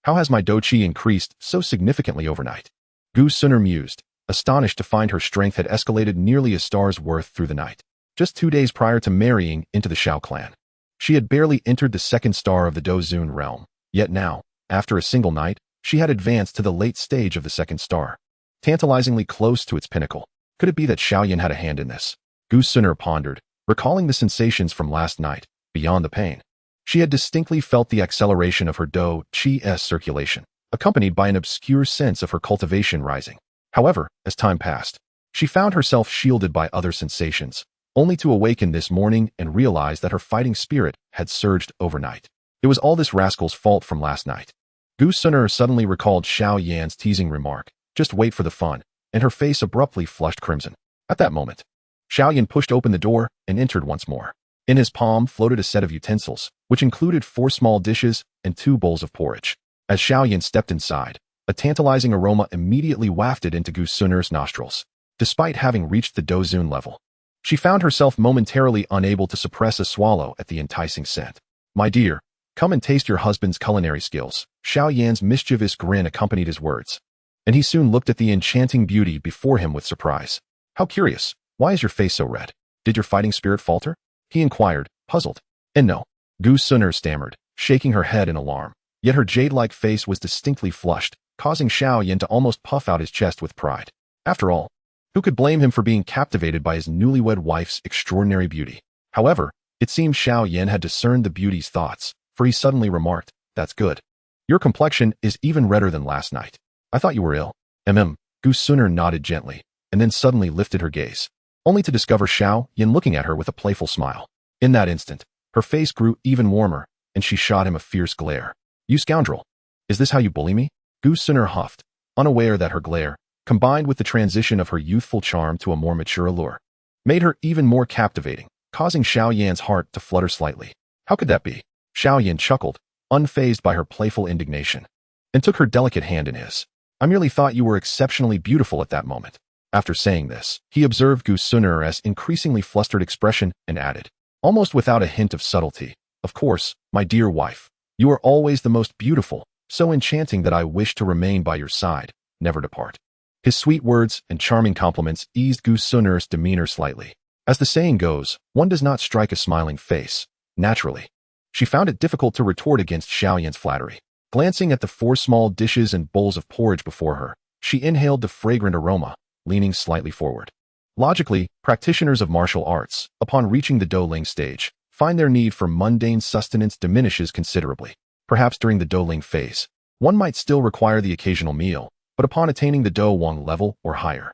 How has my Dou Qi increased so significantly overnight? Gu Suner mused, astonished to find her strength had escalated nearly a star's worth through the night. Just 2 days prior to marrying into the Xiao clan, she had barely entered the second star of the Dou realm, yet now, after a single night, she had advanced to the late stage of the second star, tantalizingly close to its pinnacle. Could it be that Xiao Yan had a hand in this? Gu Suner pondered, recalling the sensations from last night, beyond the pain. She had distinctly felt the acceleration of her Dou Qi's circulation, accompanied by an obscure sense of her cultivation rising. However, as time passed, she found herself shielded by other sensations, only to awaken this morning and realize that her fighting spirit had surged overnight. It was all this rascal's fault from last night. Gu Suner suddenly recalled Xiao Yan's teasing remark, "Just wait for the fun," and her face abruptly flushed crimson. At that moment, Xiao Yan pushed open the door and entered once more. In his palm floated a set of utensils, which included 4 small dishes and 2 bowls of porridge. As Xiao Yan stepped inside, a tantalizing aroma immediately wafted into Gu Suner's nostrils. Despite having reached the Dou level, she found herself momentarily unable to suppress a swallow at the enticing scent. "My dear, come and taste your husband's culinary skills." Xiao Yan's mischievous grin accompanied his words, and he soon looked at the enchanting beauty before him with surprise. "How curious, why is your face so red? Did your fighting spirit falter?" he inquired, puzzled. "And no," Gu Suner stammered, shaking her head in alarm. Yet her jade-like face was distinctly flushed, causing Xiao Yan to almost puff out his chest with pride. After all, who could blame him for being captivated by his newlywed wife's extraordinary beauty? However, it seemed Xiao Yan had discerned the beauty's thoughts, for he suddenly remarked, "That's good. Your complexion is even redder than last night. I thought you were ill." Gu Suner nodded gently, and then suddenly lifted her gaze, only to discover Xiao Yan looking at her with a playful smile. In that instant, her face grew even warmer, and she shot him a fierce glare. "You scoundrel! Is this how you bully me?" Gu Suner huffed, unaware that her glare, combined with the transition of her youthful charm to a more mature allure, made her even more captivating, causing Xiao Yan's heart to flutter slightly. How could that be? Xiao Yan chuckled, unfazed by her playful indignation, and took her delicate hand in his. "I merely thought you were exceptionally beautiful at that moment." After saying this, he observed Gu Suner's increasingly flustered expression and added, almost without a hint of subtlety, "Of course, my dear wife, you are always the most beautiful, so enchanting that I wish to remain by your side, never depart." His sweet words and charming compliments eased Gu Suner's demeanor slightly. As the saying goes, one does not strike a smiling face, naturally. She found it difficult to retort against Xiao Yan's flattery. Glancing at the 4 small dishes and bowls of porridge before her, she inhaled the fragrant aroma, leaning slightly forward. Logically, practitioners of martial arts, upon reaching the Douling stage, find their need for mundane sustenance diminishes considerably. Perhaps during the Douling phase, one might still require the occasional meal, but upon attaining the Dou Wang level or higher,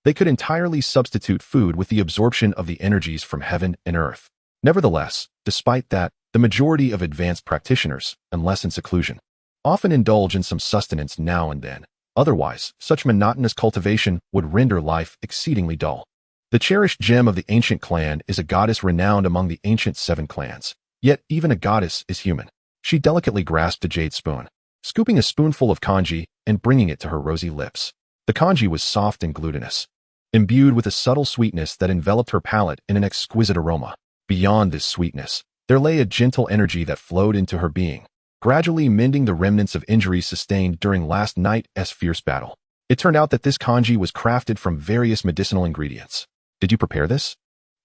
they could entirely substitute food with the absorption of the energies from heaven and earth. Nevertheless, despite that, the majority of advanced practitioners, unless in seclusion, often indulge in some sustenance now and then. Otherwise, such monotonous cultivation would render life exceedingly dull. The cherished gem of the ancient clan is a goddess renowned among the ancient 7 clans. Yet even a goddess is human. She delicately grasped a jade spoon, scooping a spoonful of congee and bringing it to her rosy lips. The congee was soft and glutinous, imbued with a subtle sweetness that enveloped her palate in an exquisite aroma. Beyond this sweetness, there lay a gentle energy that flowed into her being, gradually mending the remnants of injuries sustained during last night's fierce battle. It turned out that this congee was crafted from various medicinal ingredients. "Did you prepare this?"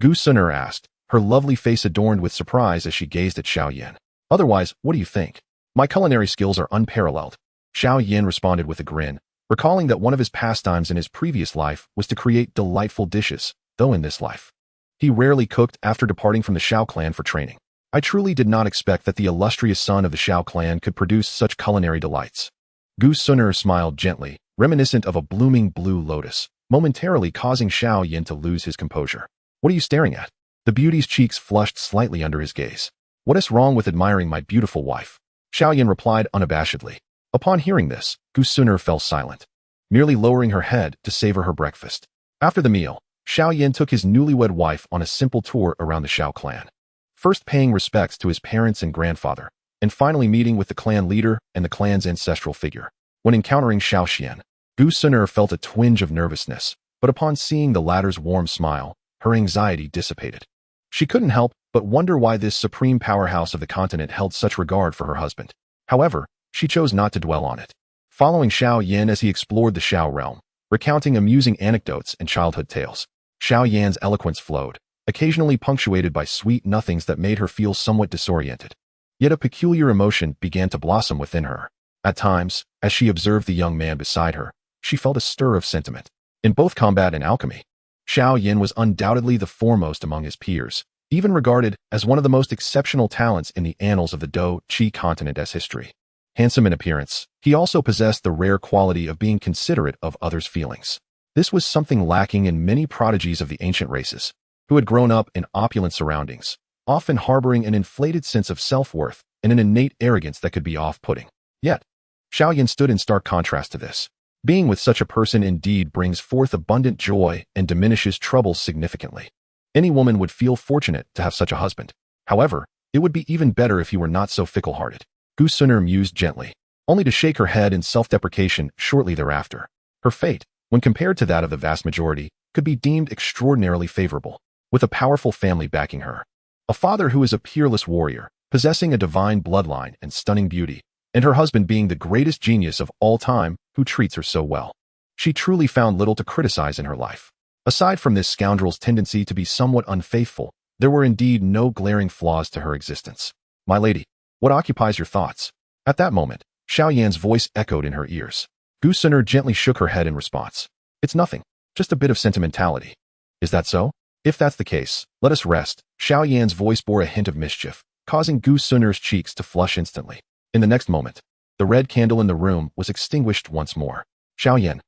Gu Suner asked, her lovely face adorned with surprise as she gazed at Xiao Yan. "Otherwise, what do you think? My culinary skills are unparalleled." Xiao Yan responded with a grin, recalling that one of his pastimes in his previous life was to create delightful dishes, though in this life, he rarely cooked after departing from the Xiao clan for training. "I truly did not expect that the illustrious son of the Xiao clan could produce such culinary delights." Gu Suner smiled gently, reminiscent of a blooming blue lotus, momentarily causing Xiao Yan to lose his composure. "What are you staring at?" The beauty's cheeks flushed slightly under his gaze. "What is wrong with admiring my beautiful wife?" Xiao Yan replied unabashedly. Upon hearing this, Gu Suner fell silent, merely lowering her head to savor her breakfast. After the meal, Xiao Yan took his newlywed wife on a simple tour around the Xiao clan, first paying respects to his parents and grandfather, and finally meeting with the clan leader and the clan's ancestral figure. When encountering Xiao Xian, Gu Suner felt a twinge of nervousness, but upon seeing the latter's warm smile, her anxiety dissipated. She couldn't help but wonder why this supreme powerhouse of the continent held such regard for her husband. However, she chose not to dwell on it. Following Xiao Yan as he explored the Xiao realm, recounting amusing anecdotes and childhood tales, Xiao Yan's eloquence flowed, occasionally punctuated by sweet nothings that made her feel somewhat disoriented. Yet a peculiar emotion began to blossom within her. At times, as she observed the young man beside her, she felt a stir of sentiment. In both combat and alchemy, Xiao Yan was undoubtedly the foremost among his peers, even regarded as one of the most exceptional talents in the annals of the Dou Qi continent's history. Handsome in appearance, he also possessed the rare quality of being considerate of others' feelings. This was something lacking in many prodigies of the ancient races, who had grown up in opulent surroundings, often harboring an inflated sense of self-worth and an innate arrogance that could be off-putting. Yet, Xiao Yan stood in stark contrast to this. Being with such a person indeed brings forth abundant joy and diminishes troubles significantly. Any woman would feel fortunate to have such a husband. However, it would be even better if he were not so fickle-hearted. Gu Suner mused gently, only to shake her head in self-deprecation shortly thereafter. Her fate, when compared to that of the vast majority, could be deemed extraordinarily favorable, with a powerful family backing her. A father who is a peerless warrior, possessing a divine bloodline and stunning beauty, and her husband being the greatest genius of all time who treats her so well. She truly found little to criticize in her life. Aside from this scoundrel's tendency to be somewhat unfaithful, there were indeed no glaring flaws to her existence. "My lady, what occupies your thoughts?" At that moment, Xiao Yan's voice echoed in her ears. Gu Suner gently shook her head in response. "It's nothing, just a bit of sentimentality." "Is that so? If that's the case, let us rest." Xiao Yan's voice bore a hint of mischief, causing Gu Suner's cheeks to flush instantly. In the next moment, the red candle in the room was extinguished once more. "Xiao Yan,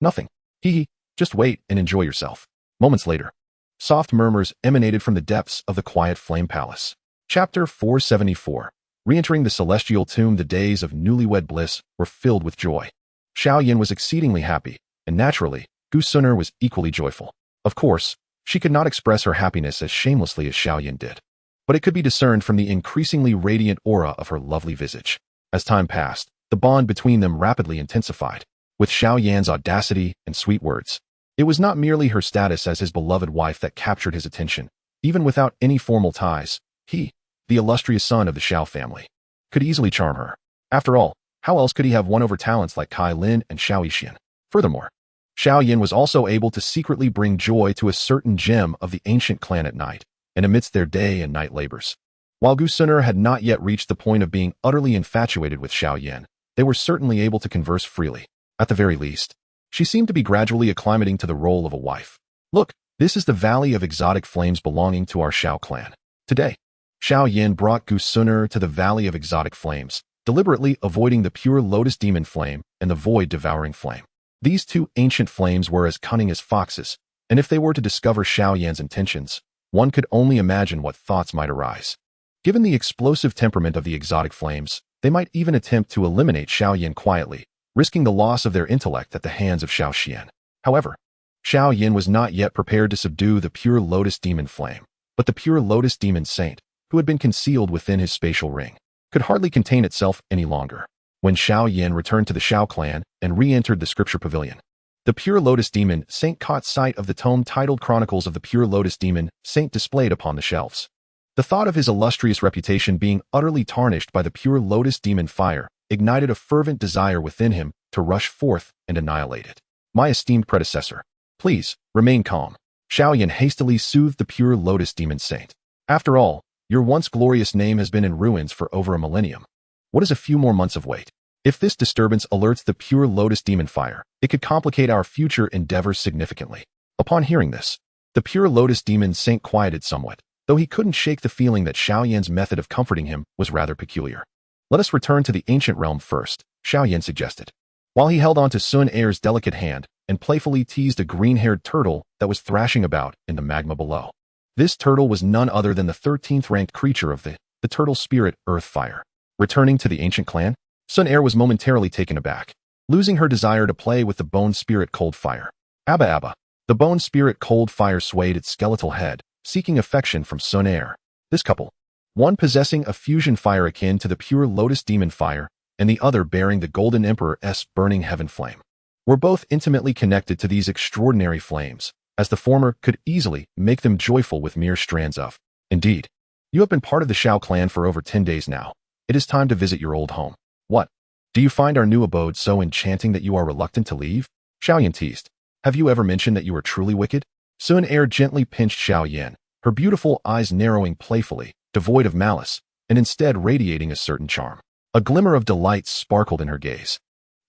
nothing." He Just wait and enjoy yourself. Moments later, soft murmurs emanated from the depths of the quiet flame palace. Chapter 474. Re-entering the celestial tomb, the days of newlywed bliss were filled with joy. Xiao Yan was exceedingly happy, and naturally, Gu Suner was equally joyful. Of course, she could not express her happiness as shamelessly as Xiao Yan did, but it could be discerned from the increasingly radiant aura of her lovely visage. As time passed, the bond between them rapidly intensified. With Xiao Yan's audacity and sweet words, it was not merely her status as his beloved wife that captured his attention. Even without any formal ties, he, the illustrious son of the Xiao family, could easily charm her. After all, how else could he have won over talents like Kai Lin and Xiao Yixian? Furthermore, Xiao Yan was also able to secretly bring joy to a certain gem of the ancient clan at night, and amidst their day and night labors. While Gu Suner had not yet reached the point of being utterly infatuated with Xiao Yan, they were certainly able to converse freely. At the very least, she seemed to be gradually acclimating to the role of a wife. Look, this is the valley of exotic flames belonging to our Xiao clan. Today, Xiao Yan brought Gu Suner to the valley of exotic flames, deliberately avoiding the pure lotus demon flame and the void devouring flame. These two ancient flames were as cunning as foxes, and if they were to discover Xiao Yan's intentions, one could only imagine what thoughts might arise. Given the explosive temperament of the exotic flames, they might even attempt to eliminate Xiao Yan quietly, risking the loss of their intellect at the hands of Xiao Xian. However, Xiao Yan was not yet prepared to subdue the pure lotus demon flame, but the pure lotus demon saint, who had been concealed within his spatial ring, could hardly contain itself any longer. When Xiao Yan returned to the Xiao clan and re-entered the scripture pavilion, the pure lotus demon saint caught sight of the tome titled Chronicles of the Pure Lotus Demon Saint displayed upon the shelves. The thought of his illustrious reputation being utterly tarnished by the pure lotus demon fire ignited a fervent desire within him to rush forth and annihilate it. My esteemed predecessor, please, remain calm. Xiao Yan hastily soothed the pure lotus demon saint. After all, your once glorious name has been in ruins for over a millennium. What is a few more months of wait? If this disturbance alerts the pure lotus demon fire, it could complicate our future endeavors significantly. Upon hearing this, the pure lotus demon saint quieted somewhat, though he couldn't shake the feeling that Xiao Yan's method of comforting him was rather peculiar. Let us return to the ancient realm first, Xiao Yan suggested, while he held on to Sun Heir's delicate hand and playfully teased a green-haired turtle that was thrashing about in the magma below. This turtle was none other than the 13th ranked creature of the turtle spirit Earth Fire. Returning to the ancient clan, Sun Heir was momentarily taken aback, losing her desire to play with the bone spirit Cold Fire. Abba Abba. The bone spirit Cold Fire swayed its skeletal head, seeking affection from Sun Heir. This couple, one possessing a fusion fire akin to the pure lotus demon fire, and the other bearing the Golden Emperor's burning heaven flame, were both intimately connected to these extraordinary flames, as the former could easily make them joyful with mere strands of. Indeed, you have been part of the Xiao clan for over 10 days now. It is time to visit your old home. What? Do you find our new abode so enchanting that you are reluctant to leave? Xiao Yan teased. Have you ever mentioned that you are truly wicked? Sun Heir gently pinched Xiao Yan, her beautiful eyes narrowing playfully, devoid of malice, and instead radiating a certain charm. A glimmer of delight sparkled in her gaze,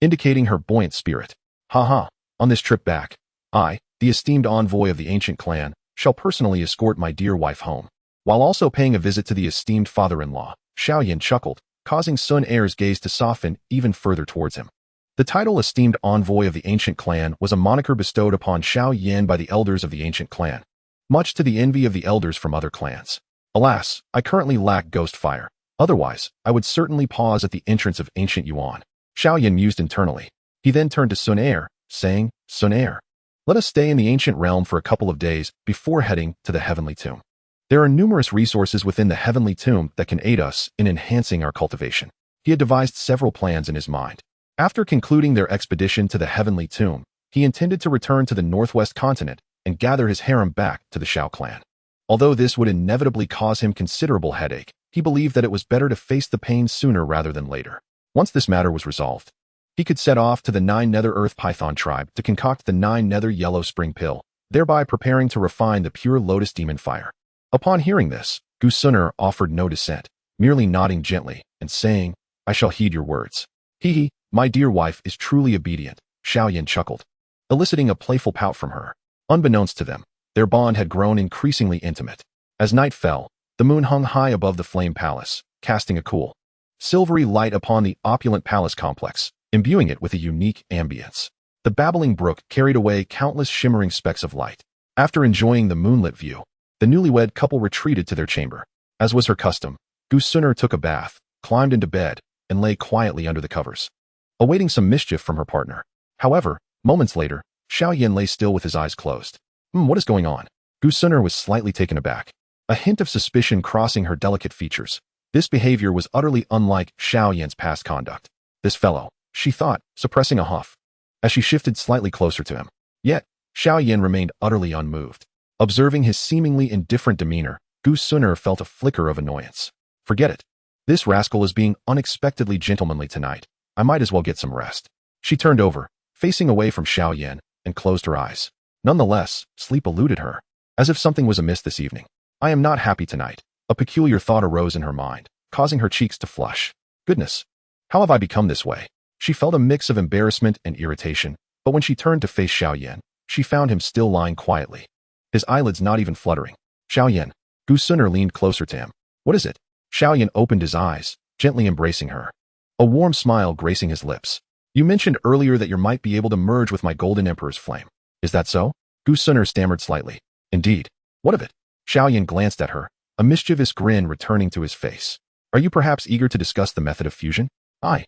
indicating her buoyant spirit. Ha ha, on this trip back, I, the esteemed envoy of the ancient clan, shall personally escort my dear wife home. While also paying a visit to the esteemed father-in-law, Xiao Yan chuckled, causing Sun Heir's gaze to soften even further towards him. The title esteemed envoy of the ancient clan was a moniker bestowed upon Xiao Yan by the elders of the ancient clan, much to the envy of the elders from other clans. Alas, I currently lack ghost fire. Otherwise, I would certainly pause at the entrance of ancient Yuan. Xiao Yan mused internally. He then turned to Sun Heir, saying, Sun Heir, let us stay in the ancient realm for a couple of days before heading to the heavenly tomb. There are numerous resources within the heavenly tomb that can aid us in enhancing our cultivation. He had devised several plans in his mind. After concluding their expedition to the heavenly tomb, he intended to return to the northwest continent and gather his harem back to the Xiao clan. Although this would inevitably cause him considerable headache, he believed that it was better to face the pain sooner rather than later. Once this matter was resolved, he could set off to the 9 Nether Earth Python tribe to concoct the 9 Nether Yellow Spring Pill, thereby preparing to refine the pure lotus demon fire. Upon hearing this, Gu Suner offered no dissent, merely nodding gently and saying, I shall heed your words. Hee, my dear wife is truly obedient, Xiao Yan chuckled, eliciting a playful pout from her. Unbeknownst to them, their bond had grown increasingly intimate. As night fell, the moon hung high above the flame palace, casting a cool, silvery light upon the opulent palace complex, imbuing it with a unique ambience. The babbling brook carried away countless shimmering specks of light. After enjoying the moonlit view, the newlywed couple retreated to their chamber. As was her custom, Dou took a bath, climbed into bed, and lay quietly under the covers, awaiting some mischief from her partner. However, moments later, Xiao Yan lay still with his eyes closed. What is going on? Dou was slightly taken aback, a hint of suspicion crossing her delicate features. This behavior was utterly unlike Xiao Yan's past conduct. This fellow, she thought, suppressing a huff, as she shifted slightly closer to him. Yet, Xiao Yan remained utterly unmoved. Observing his seemingly indifferent demeanor, Dou felt a flicker of annoyance. Forget it. This rascal is being unexpectedly gentlemanly tonight. I might as well get some rest. She turned over, facing away from Xiao Yan, and closed her eyes. Nonetheless, sleep eluded her, as if something was amiss this evening. I am not happy tonight. A peculiar thought arose in her mind, causing her cheeks to flush. Goodness, how have I become this way? She felt a mix of embarrassment and irritation, but when she turned to face Xiao Yan, she found him still lying quietly, his eyelids not even fluttering. Xiao Yan. Dou leaned closer to him. What is it? Xiao Yan opened his eyes, gently embracing her, a warm smile gracing his lips. You mentioned earlier that you might be able to merge with my Golden Emperor's flame. Is that so? Dou stammered slightly. Indeed. What of it? Xiao Yan glanced at her, a mischievous grin returning to his face. Are you perhaps eager to discuss the method of fusion? I.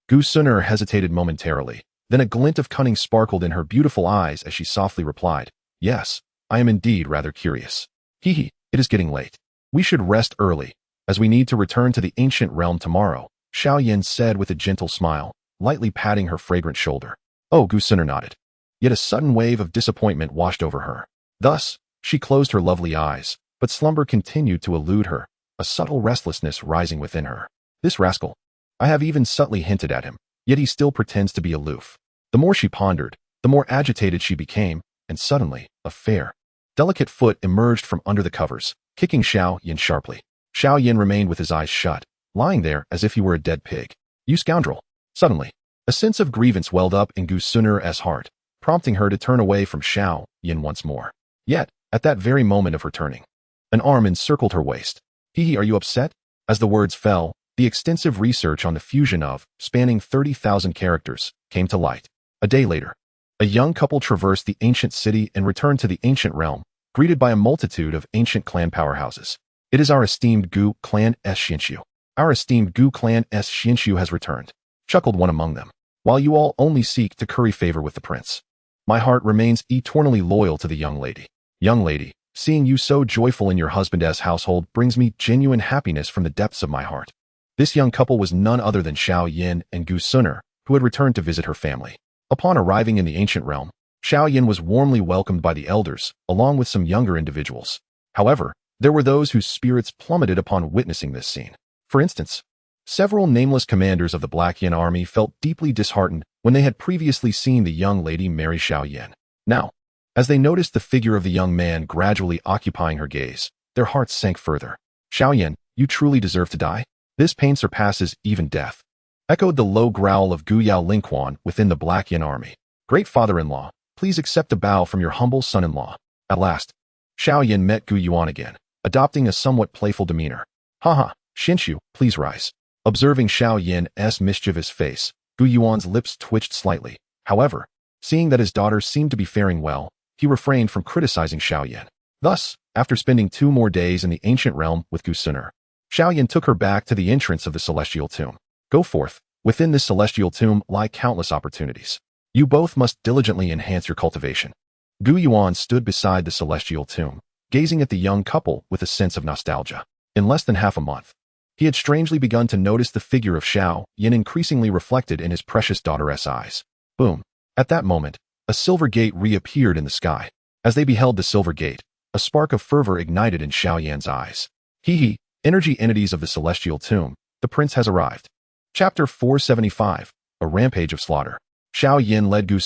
Dou hesitated momentarily, then a glint of cunning sparkled in her beautiful eyes as she softly replied, Yes, I am indeed rather curious. Hee, it is getting late. We should rest early, as we need to return to the ancient realm tomorrow, Xiao Yan said with a gentle smile, lightly patting her fragrant shoulder. Oh, Dou nodded. Yet a sudden wave of disappointment washed over her. Thus, she closed her lovely eyes, but slumber continued to elude her, a subtle restlessness rising within her. This rascal. I have even subtly hinted at him, yet he still pretends to be aloof. The more she pondered, the more agitated she became, and suddenly, a fair, delicate foot emerged from under the covers, kicking Xiao Yan sharply. Xiao Yan remained with his eyes shut, lying there as if he were a dead pig. You scoundrel! Suddenly, a sense of grievance welled up in Dou heart, prompting her to turn away from Xiao Yan once more. Yet, at that very moment of her turning, an arm encircled her waist. Are you upset? As the words fell, the extensive research on the fusion of, spanning 30,000 characters, came to light. A day later, a young couple traversed the ancient city and returned to the ancient realm, greeted by a multitude of ancient clan powerhouses. It is our esteemed Gu clan S. Xinshu. Our esteemed Gu clan S. Xinshu has returned, chuckled one among them. While you all only seek to curry favor with the prince, my heart remains eternally loyal to the young lady. Young lady, seeing you so joyful in your husband's household brings me genuine happiness from the depths of my heart. This young couple was none other than Xiao Yan and Dou who had returned to visit her family. Upon arriving in the ancient realm, Xiao Yan was warmly welcomed by the elders, along with some younger individuals. However, there were those whose spirits plummeted upon witnessing this scene. For instance, several nameless commanders of the Black Yan army felt deeply disheartened when they had previously seen the young lady marry Xiao Yan. Now, as they noticed the figure of the young man gradually occupying her gaze, their hearts sank further. Xiao Yan, you truly deserve to die? This pain surpasses even death, echoed the low growl of Gu Yao Lingquan within the Black Yan army. Great father-in-law, please accept a bow from your humble son-in-law. At last, Xiao Yan met Gu Yuan again, adopting a somewhat playful demeanor. Haha, Xinshu, please rise. Observing Xiao Yan's mischievous face, Gu Yuan's lips twitched slightly. However, seeing that his daughter seemed to be faring well, he refrained from criticizing Xiao Yan. Thus, after spending 2 more days in the ancient realm with Dou Xiao Yan took her back to the entrance of the celestial tomb. Go forth. Within this celestial tomb lie countless opportunities. You both must diligently enhance your cultivation. Gu Yuan stood beside the celestial tomb, gazing at the young couple with a sense of nostalgia. In less than half a month, he had strangely begun to notice the figure of Xiao Yan increasingly reflected in his precious daughter's eyes. Boom. At that moment, a silver gate reappeared in the sky. As they beheld the silver gate, a spark of fervor ignited in Xiao Yan's eyes. Energy entities of the celestial tomb, the prince has arrived. Chapter 475, A Rampage of Slaughter. Xiao Yan led Dou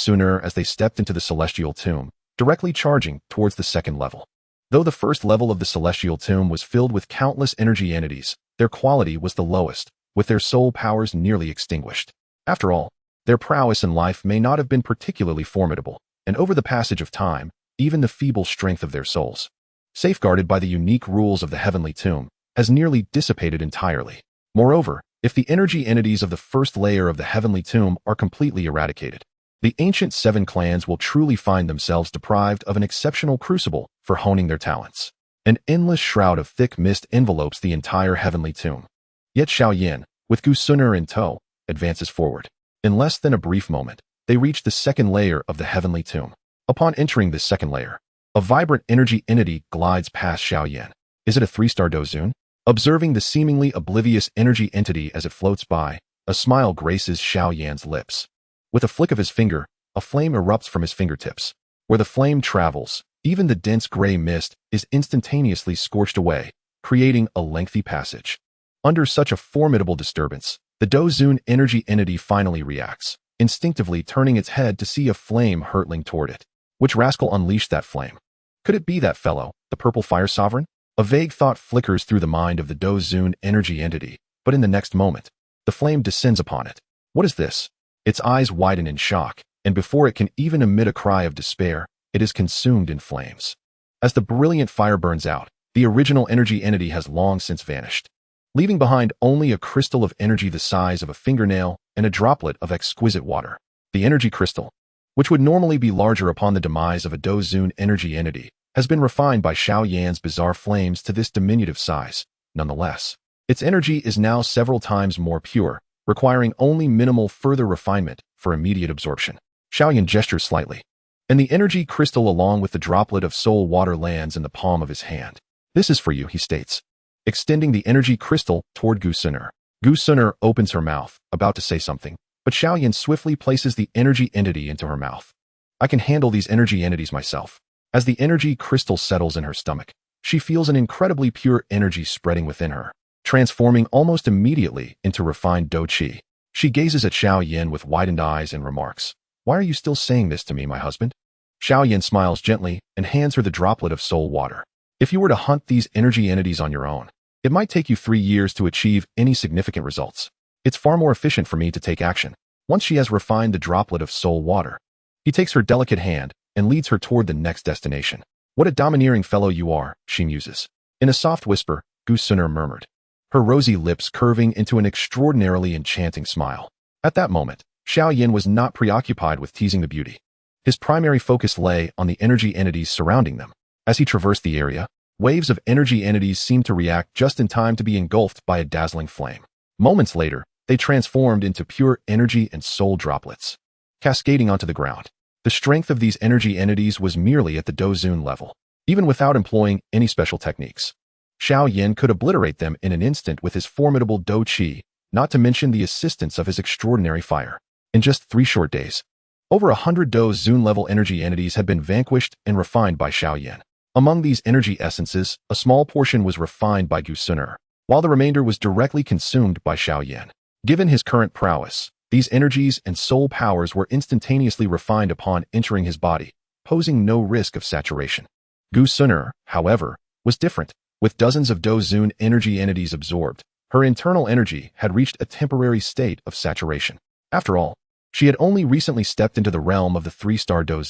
as they stepped into the celestial tomb, directly charging towards the second level. Though the first level of the celestial tomb was filled with countless energy entities, their quality was the lowest, with their soul powers nearly extinguished. After all, their prowess in life may not have been particularly formidable, and over the passage of time, even the feeble strength of their souls, safeguarded by the unique rules of the heavenly tomb, has nearly dissipated entirely. Moreover, if the energy entities of the first layer of the heavenly tomb are completely eradicated, The ancient 7 clans will truly find themselves deprived of an exceptional crucible for honing their talents. An endless shroud of thick mist envelopes the entire heavenly tomb. Yet Xiao Yan, with Gu Sun'er in tow, advances forward. In less than a brief moment, they reach the second layer of the heavenly tomb. Upon entering this second layer, a vibrant energy entity glides past Xiao Yan. Is it a 3-star Dou? Observing the seemingly oblivious energy entity as it floats by, a smile graces Xiao Yan's lips. With a flick of his finger, a flame erupts from his fingertips. Where the flame travels, even the dense gray mist is instantaneously scorched away, creating a lengthy passage. Under such a formidable disturbance, the Dou energy entity finally reacts, instinctively turning its head to see a flame hurtling toward it. Which rascal unleashed that flame? Could it be that fellow, the Purple Fire Sovereign? A vague thought flickers through the mind of the Dou energy entity, but in the next moment, the flame descends upon it. What is this? Its eyes widen in shock, and before it can even emit a cry of despair, it is consumed in flames. As the brilliant fire burns out, the original energy entity has long since vanished, leaving behind only a crystal of energy the size of a fingernail and a droplet of exquisite water. The energy crystal, which would normally be larger upon the demise of a Dou energy entity, has been refined by Xiao Yan's bizarre flames to this diminutive size. Nonetheless, its energy is now several times more pure, requiring only minimal further refinement for immediate absorption. Xiao Yan gestures slightly, and the energy crystal along with the droplet of soul water lands in the palm of his hand. This is for you, he states, extending the energy crystal toward Gu Sun'er. Gu Sun'er opens her mouth, about to say something, but Xiao Yan swiftly places the energy entity into her mouth. I can handle these energy entities myself. As the energy crystal settles in her stomach, she feels an incredibly pure energy spreading within her, transforming almost immediately into refined Dou Qi. She gazes at Xiao Yan with widened eyes and remarks, "Why are you still saying this to me, my husband?" Xiao Yan smiles gently and hands her the droplet of soul water. If you were to hunt these energy entities on your own, it might take you 3 years to achieve any significant results. It's far more efficient for me to take action. Once she has refined the droplet of soul water, he takes her delicate hand and leads her toward the next destination. What a domineering fellow you are, she muses. In a soft whisper, Gu Sun'er murmured, her rosy lips curving into an extraordinarily enchanting smile. At that moment, Xiao Yan was not preoccupied with teasing the beauty. His primary focus lay on the energy entities surrounding them. As he traversed the area, waves of energy entities seemed to react just in time to be engulfed by a dazzling flame. Moments later, they transformed into pure energy and soul droplets, cascading onto the ground. The strength of these energy entities was merely at the Dou level. Even without employing any special techniques, Xiao Yan could obliterate them in an instant with his formidable Dou Qi, not to mention the assistance of his extraordinary fire. In just 3 short days, over 100 Dou level energy entities had been vanquished and refined by Xiao Yan. Among these energy essences, a small portion was refined by Gu Sun'er, while the remainder was directly consumed by Xiao Yan. Given his current prowess, these energies and soul powers were instantaneously refined upon entering his body, posing no risk of saturation. Gu Sun'er, however, was different. With dozens of Dou energy entities absorbed, her internal energy had reached a temporary state of saturation. After all, she had only recently stepped into the realm of the 3-star Dou.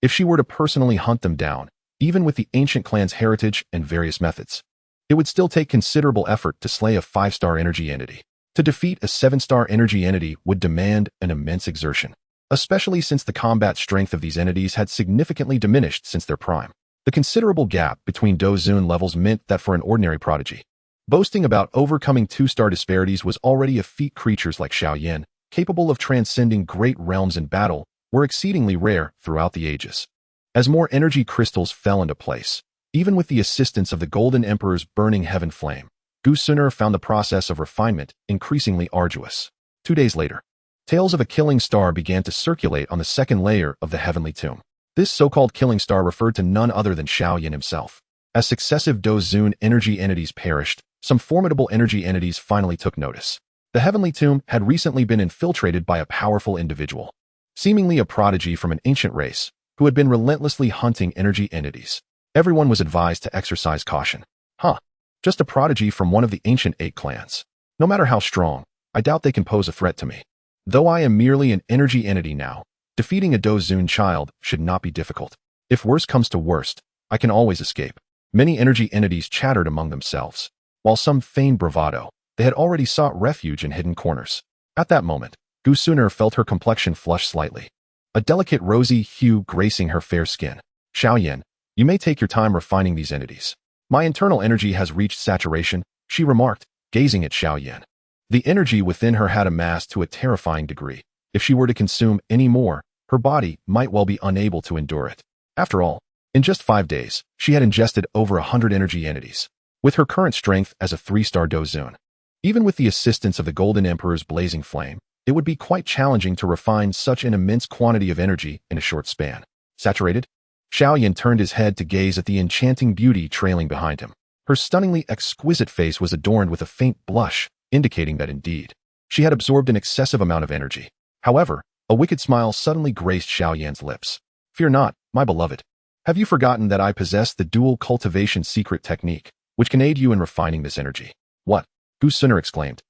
If she were to personally hunt them down, even with the ancient clan's heritage and various methods, it would still take considerable effort to slay a 5-star energy entity. To defeat a 7-star energy entity would demand an immense exertion, especially since the combat strength of these entities had significantly diminished since their prime. The considerable gap between Dou levels meant that for an ordinary prodigy, boasting about overcoming 2-star disparities was already a feat. Creatures like Xiao Yan, capable of transcending great realms in battle, were exceedingly rare throughout the ages. As more energy crystals fell into place, even with the assistance of the Golden Emperor's burning heaven flame, Gu Sun'er found the process of refinement increasingly arduous. 2 days later, tales of a killing star began to circulate on the second layer of the heavenly tomb. This so-called killing star referred to none other than Xiao Yan himself. As successive Dou energy entities perished, some formidable energy entities finally took notice. The heavenly tomb had recently been infiltrated by a powerful individual, seemingly a prodigy from an ancient race, who had been relentlessly hunting energy entities. Everyone was advised to exercise caution. Just a prodigy from one of the ancient 8 clans. No matter how strong, I doubt they can pose a threat to me. Though I am merely an energy entity now, defeating a Dou child should not be difficult. If worst comes to worst, I can always escape. Many energy entities chattered among themselves. While some feigned bravado, they had already sought refuge in hidden corners. At that moment, Gu Sun'er felt her complexion flush slightly. a delicate rosy hue gracing her fair skin. Xiao Yan, you may take your time refining these entities. My internal energy has reached saturation, she remarked, gazing at Xiao Yan. The energy within her had amassed to a terrifying degree. If she were to consume any more, her body might well be unable to endure it. After all, in just 5 days, she had ingested over 100 energy entities. With her current strength as a 3-star Dou Zun, even with the assistance of the Golden Emperor's blazing flame, it would be quite challenging to refine such an immense quantity of energy in a short span. Saturated? Xiao Yan turned his head to gaze at the enchanting beauty trailing behind him. Her stunningly exquisite face was adorned with a faint blush, indicating that indeed, she had absorbed an excessive amount of energy. However, a wicked smile suddenly graced Xiao Yan's lips. Fear not, my beloved. Have you forgotten that I possess the dual cultivation secret technique, which can aid you in refining this energy? What? Gu Suner exclaimed,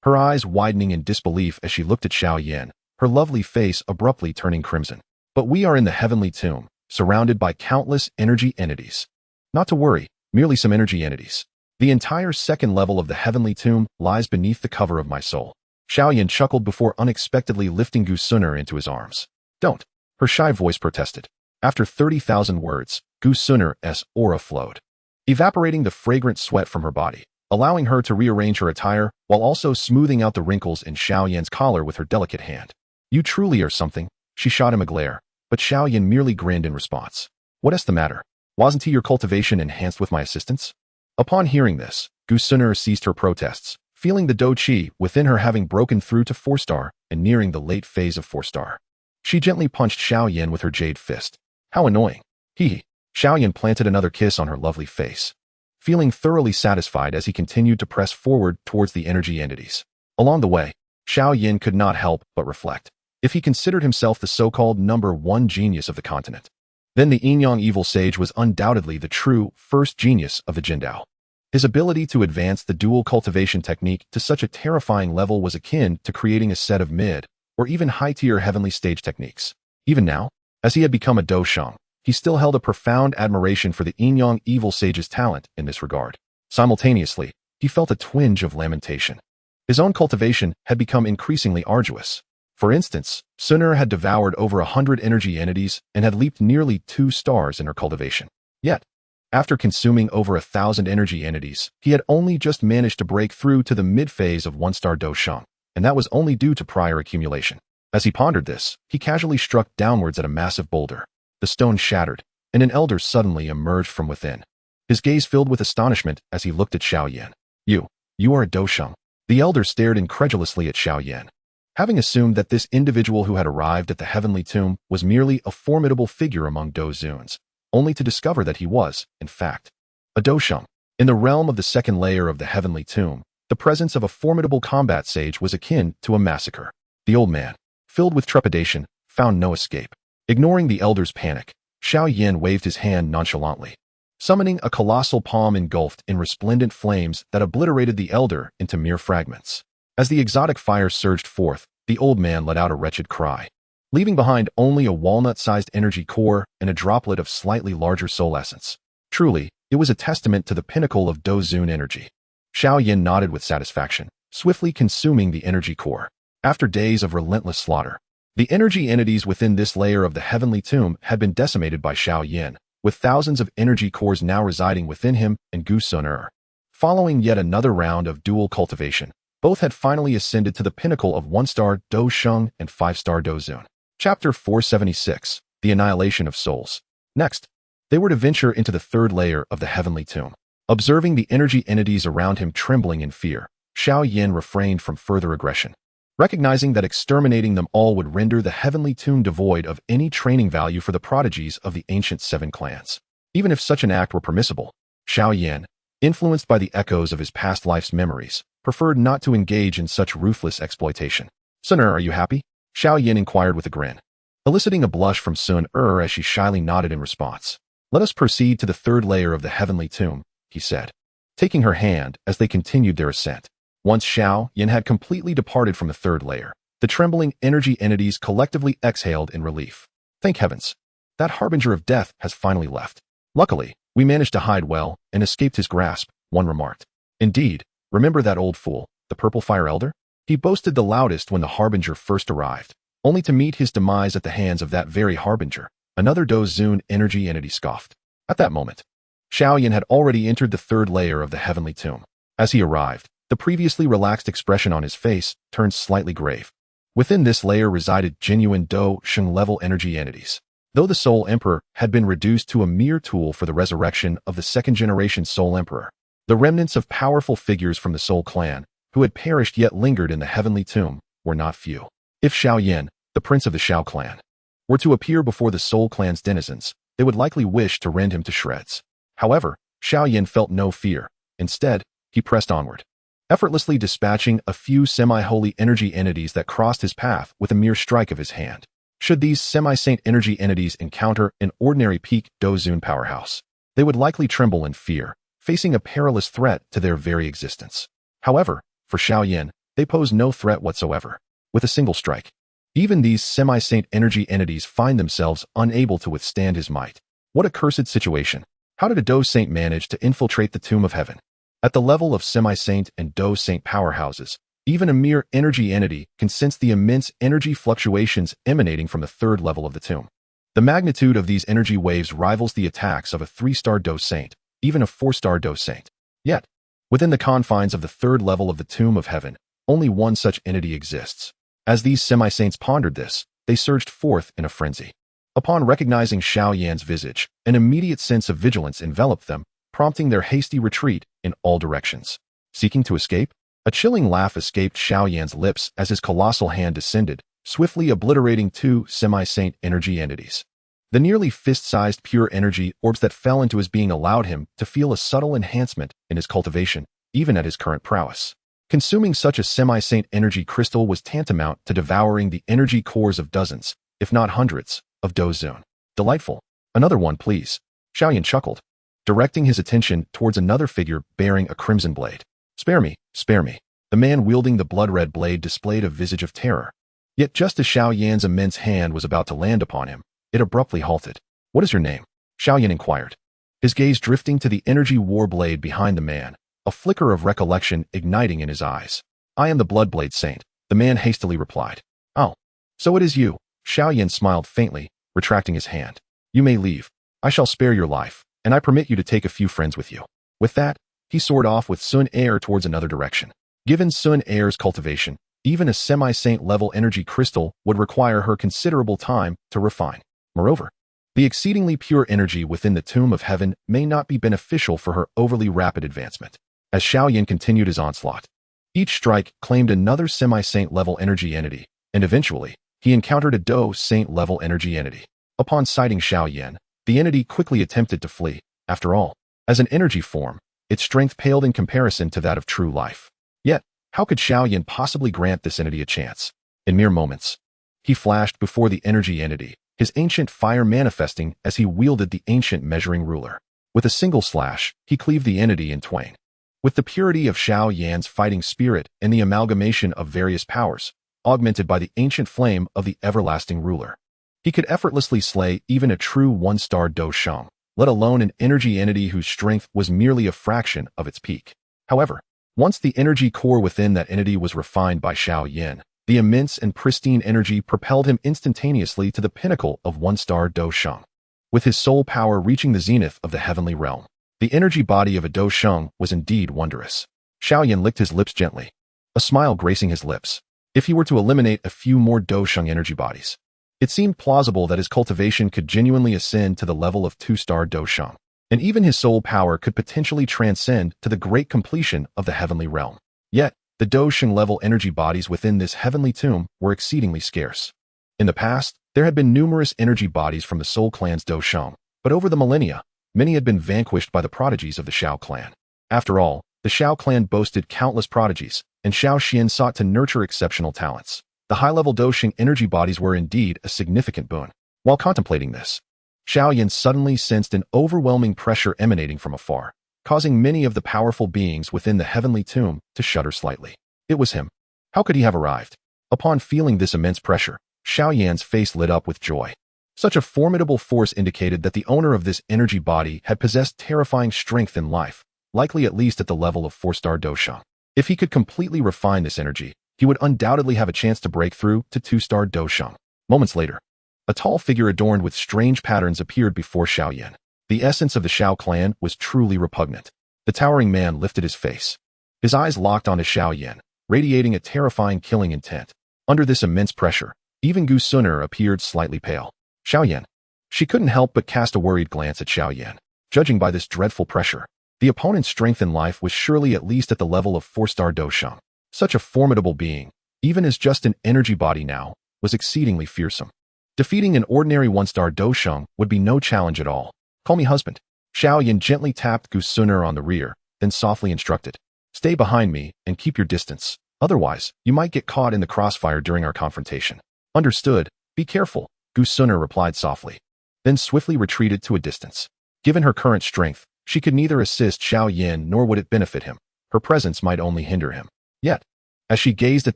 her eyes widening in disbelief as she looked at Xiao Yan, her lovely face abruptly turning crimson. But we are in the heavenly tomb, surrounded by countless energy entities. Not to worry, merely some energy entities. The entire second level of the heavenly tomb lies beneath the cover of my soul. Xiao Yan chuckled before unexpectedly lifting Gu Suner into his arms. Don't, her shy voice protested. After 30,000 words, Gu Suner's aura flowed, evaporating the fragrant sweat from her body, allowing her to rearrange her attire while also smoothing out the wrinkles in Xiao Yan's collar with her delicate hand. You truly are something, she shot him a glare, but Xiao Yan merely grinned in response. What's the matter? Wasn't your cultivation enhanced with my assistance? Upon hearing this, Gu Suner ceased her protests, feeling the Dou Qi within her having broken through to 4-star and nearing the late phase of 4-star. She gently punched Xiao Yan with her jade fist. How annoying. Hee. Xiao Yan planted another kiss on her lovely face, feeling thoroughly satisfied as he continued to press forward towards the energy entities. Along the way, Xiao Yan could not help but reflect. If he considered himself the so-called #1 genius of the continent, then the Yin-Yang evil sage was undoubtedly the true first genius of the Jindao. His ability to advance the dual cultivation technique to such a terrifying level was akin to creating a set of mid- or even high-tier heavenly stage techniques. Even now, as he had become a Dou Sheng, he still held a profound admiration for the Yin-Yang evil sage's talent in this regard. Simultaneously, he felt a twinge of lamentation. His own cultivation had become increasingly arduous. For instance, Suner had devoured over 100 energy entities and had leaped nearly 2 stars in her cultivation. Yet, after consuming over 1,000 energy entities, he had only just managed to break through to the mid-phase of 1-star Dou Sheng, and that was only due to prior accumulation. As he pondered this, he casually struck downwards at a massive boulder. The stone shattered, and an elder suddenly emerged from within. His gaze filled with astonishment as he looked at Xiao Yan. You are a Dou Sheng. The elder stared incredulously at Xiao Yan, having assumed that this individual who had arrived at the heavenly tomb was merely a formidable figure among Dou Zuns, only to discover that he was, in fact, a Dou Sheng. In the realm of the second layer of the heavenly tomb, the presence of a formidable combat sage was akin to a massacre. The old man, filled with trepidation, found no escape. Ignoring the elder's panic, Xiao Yan waved his hand nonchalantly, summoning a colossal palm engulfed in resplendent flames that obliterated the elder into mere fragments. As the exotic fire surged forth, the old man let out a wretched cry, leaving behind only a walnut-sized energy core and a droplet of slightly larger soul essence. Truly, it was a testament to the pinnacle of Dou Zun energy. Xiao Yan nodded with satisfaction, swiftly consuming the energy core. After days of relentless slaughter, the energy entities within this layer of the heavenly tomb had been decimated by Xiao Yan, with thousands of energy cores now residing within him and Gu Suner. Following yet another round of dual cultivation, both had finally ascended to the pinnacle of 1-star Dou Sheng and 5-star Dou Zun. Chapter 476, The Annihilation of Souls. Next, they were to venture into the third layer of the heavenly tomb. Observing the energy entities around him trembling in fear, Xiao Yan refrained from further aggression, recognizing that exterminating them all would render the heavenly tomb devoid of any training value for the prodigies of the ancient 7 clans. Even if such an act were permissible, Xiao Yan, influenced by the echoes of his past life's memories, preferred not to engage in such ruthless exploitation. Suner, are you happy? Xiao Yan inquired with a grin, eliciting a blush from Suner as she shyly nodded in response. Let us proceed to the third layer of the heavenly tomb, he said, taking her hand as they continued their ascent. Once Xiao Yan had completely departed from the third layer, the trembling energy entities collectively exhaled in relief. Thank heavens, that harbinger of death has finally left. Luckily, we managed to hide well and escaped his grasp, one remarked. Indeed, remember that old fool, the Purple Fire Elder? He boasted the loudest when the harbinger first arrived, only to meet his demise at the hands of that very harbinger. Another Dou Zun energy entity scoffed. At that moment, Xiao Yan had already entered the third layer of the heavenly tomb. As he arrived, the previously relaxed expression on his face turned slightly grave. Within this layer resided genuine Dou Sheng level energy entities. Though the Soul Emperor had been reduced to a mere tool for the resurrection of the second-generation Soul Emperor, the remnants of powerful figures from the Soul clan, who had perished yet lingered in the heavenly tomb, were not few. If Xiao Yan, the prince of the Xiao clan, were to appear before the Soul clan's denizens, they would likely wish to rend him to shreds. However, Xiao Yan felt no fear. Instead, he pressed onward, effortlessly dispatching a few semi-holy energy entities that crossed his path with a mere strike of his hand. Should these semi-saint energy entities encounter an ordinary peak Dou Zun powerhouse, they would likely tremble in fear, facing a perilous threat to their very existence. However, for Xiao Yan, they pose no threat whatsoever. With a single strike, even these semi-saint energy entities find themselves unable to withstand his might. What a cursed situation! How did a Dou Saint manage to infiltrate the tomb of heaven? At the level of semi-saint and Dou Saint powerhouses, even a mere energy entity can sense the immense energy fluctuations emanating from the third level of the tomb. The magnitude of these energy waves rivals the attacks of a 3-star Dou Saint, even a 4-star Dou Saint. Yet, within the confines of the third level of the tomb of heaven, only one such entity exists. As these semi-saints pondered this, they surged forth in a frenzy. Upon recognizing Xiao Yan's visage, an immediate sense of vigilance enveloped them, prompting their hasty retreat in all directions. Seeking to escape? A chilling laugh escaped Xiao Yan's lips as his colossal hand descended, swiftly obliterating 2 semi-saint energy entities. The nearly fist-sized pure energy orbs that fell into his being allowed him to feel a subtle enhancement in his cultivation, even at his current prowess. Consuming such a semi-saint energy crystal was tantamount to devouring the energy cores of dozens, if not hundreds, of Dou Zun. Delightful. Another one, please. Xiao Yan chuckled, directing his attention towards another figure bearing a crimson blade. Spare me, spare me. The man wielding the blood-red blade displayed a visage of terror. Yet just as Xiao Yan's immense hand was about to land upon him, it abruptly halted. What is your name? Xiao Yan inquired, his gaze drifting to the energy war blade behind the man, a flicker of recollection igniting in his eyes. I am the Bloodblade Saint, the man hastily replied. Oh, so it is you. Xiao Yan smiled faintly, retracting his hand. You may leave. I shall spare your life, and I permit you to take a few friends with you. With that, he soared off with Sun Heir towards another direction. Given Sun Heir's cultivation, even a semi-saint level energy crystal would require her considerable time to refine. Moreover, the exceedingly pure energy within the tomb of heaven may not be beneficial for her overly rapid advancement. As Xiao Yan continued his onslaught, each strike claimed another semi-saint level energy entity, and eventually, he encountered a Dou Saint level energy entity. Upon sighting Xiao Yan, the entity quickly attempted to flee. After all, as an energy form, its strength paled in comparison to that of true life. Yet, how could Xiao Yan possibly grant this entity a chance? In mere moments, he flashed before the energy entity, his ancient fire manifesting as he wielded the ancient measuring ruler. With a single slash, he cleaved the entity in twain. With the purity of Xiao Yan's fighting spirit and the amalgamation of various powers, augmented by the ancient flame of the everlasting ruler, he could effortlessly slay even a true 1-star Dou Sheng, let alone an energy entity whose strength was merely a fraction of its peak. However, once the energy core within that entity was refined by Xiao Yan, the immense and pristine energy propelled him instantaneously to the pinnacle of 1-star Dou Sheng. With his soul power reaching the zenith of the heavenly realm, the energy body of a Dou Sheng was indeed wondrous. Xiao Yan licked his lips gently, a smile gracing his lips. If he were to eliminate a few more Dou Sheng energy bodies, it seemed plausible that his cultivation could genuinely ascend to the level of 2-star Dou Sheng, and even his soul power could potentially transcend to the great completion of the heavenly realm. Yet, the Dou Sheng level energy bodies within this heavenly tomb were exceedingly scarce. In the past, there had been numerous energy bodies from the Soul Clan's Dou Sheng, but over the millennia, many had been vanquished by the prodigies of the Xiao clan. After all, the Xiao clan boasted countless prodigies, and Xiao Xian sought to nurture exceptional talents. The high-level Dou Sheng energy bodies were indeed a significant boon. While contemplating this, Xiao Yan suddenly sensed an overwhelming pressure emanating from afar, causing many of the powerful beings within the heavenly tomb to shudder slightly. It was him. How could he have arrived? Upon feeling this immense pressure, Xiao Yan's face lit up with joy. Such a formidable force indicated that the owner of this energy body had possessed terrifying strength in life, likely at least at the level of 4-star Dou Sheng. If he could completely refine this energy, he would undoubtedly have a chance to break through to 2-star Dou Sheng. Moments later, a tall figure adorned with strange patterns appeared before Xiao Yan. The essence of the Xiao clan was truly repugnant. The towering man lifted his face. His eyes locked onto Xiao Yan, radiating a terrifying killing intent. Under this immense pressure, even Gu Suner appeared slightly pale. Xiao Yan. She couldn't help but cast a worried glance at Xiao Yan. Judging by this dreadful pressure, the opponent's strength in life was surely at least at the level of 4-star Dou Sheng. Such a formidable being, even as just an energy body now, was exceedingly fearsome. Defeating an ordinary 1-star Dou Sheng would be no challenge at all. Call me husband. Xiao Yan gently tapped Gu Suner on the rear, then softly instructed. Stay behind me and keep your distance. Otherwise, you might get caught in the crossfire during our confrontation. Understood. Be careful, Gu Suner replied softly, then swiftly retreated to a distance. Given her current strength, she could neither assist Xiao Yan nor would it benefit him. Her presence might only hinder him. Yet, as she gazed at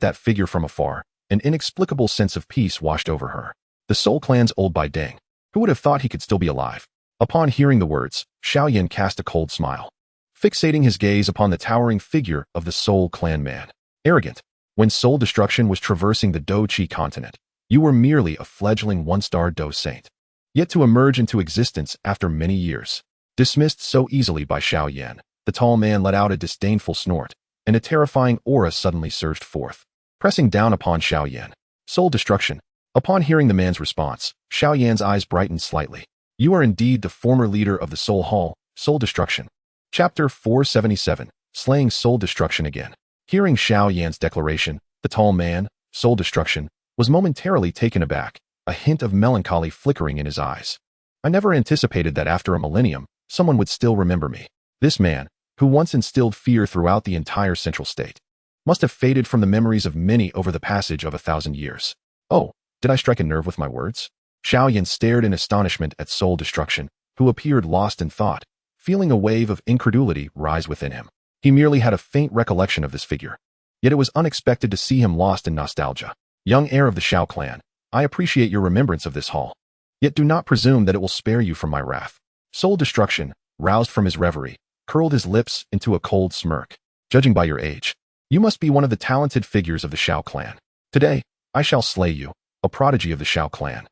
that figure from afar, an inexplicable sense of peace washed over her. The Soul Clan's old Bai Deng. Who would have thought he could still be alive? Upon hearing the words, Xiao Yan cast a cold smile, fixating his gaze upon the towering figure of the Soul Clan man. Arrogant. When soul destruction was traversing the Dou Qi continent, you were merely a fledgling 1-star Dou Saint. Yet to emerge into existence after many years. Dismissed so easily by Xiao Yan, the tall man let out a disdainful snort, and a terrifying aura suddenly surged forth, pressing down upon Xiao Yan. Soul destruction. Upon hearing the man's response, Xiao Yan's eyes brightened slightly. You are indeed the former leader of the Soul Hall, Soul Destruction. Chapter 477, Slaying Soul Destruction Again. Hearing Xiao Yan's declaration, the tall man, Soul Destruction, was momentarily taken aback, a hint of melancholy flickering in his eyes. I never anticipated that after a millennium, someone would still remember me. This man, who once instilled fear throughout the entire Central State, must have faded from the memories of many over the passage of 1,000 years. Oh, did I strike a nerve with my words? Xiao Yan stared in astonishment at Soul Destruction, who appeared lost in thought, feeling a wave of incredulity rise within him. He merely had a faint recollection of this figure. Yet it was unexpected to see him lost in nostalgia. Young heir of the Xiao clan, I appreciate your remembrance of this hall. Yet do not presume that it will spare you from my wrath. Soul Destruction, roused from his reverie, curled his lips into a cold smirk. Judging by your age, you must be one of the talented figures of the Xiao clan. Today, I shall slay you, a prodigy of the Xiao clan,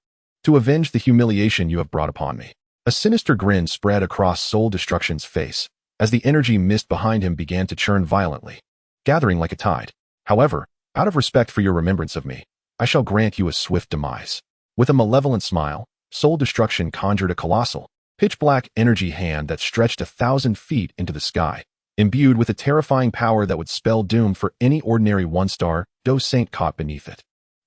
to avenge the humiliation you have brought upon me. A sinister grin spread across Soul Destruction's face, as the energy mist behind him began to churn violently, gathering like a tide. However, out of respect for your remembrance of me, I shall grant you a swift demise. With a malevolent smile, Soul Destruction conjured a colossal, pitch-black energy hand that stretched 1,000 feet into the sky, imbued with a terrifying power that would spell doom for any ordinary 1-star Dou Saint caught beneath it.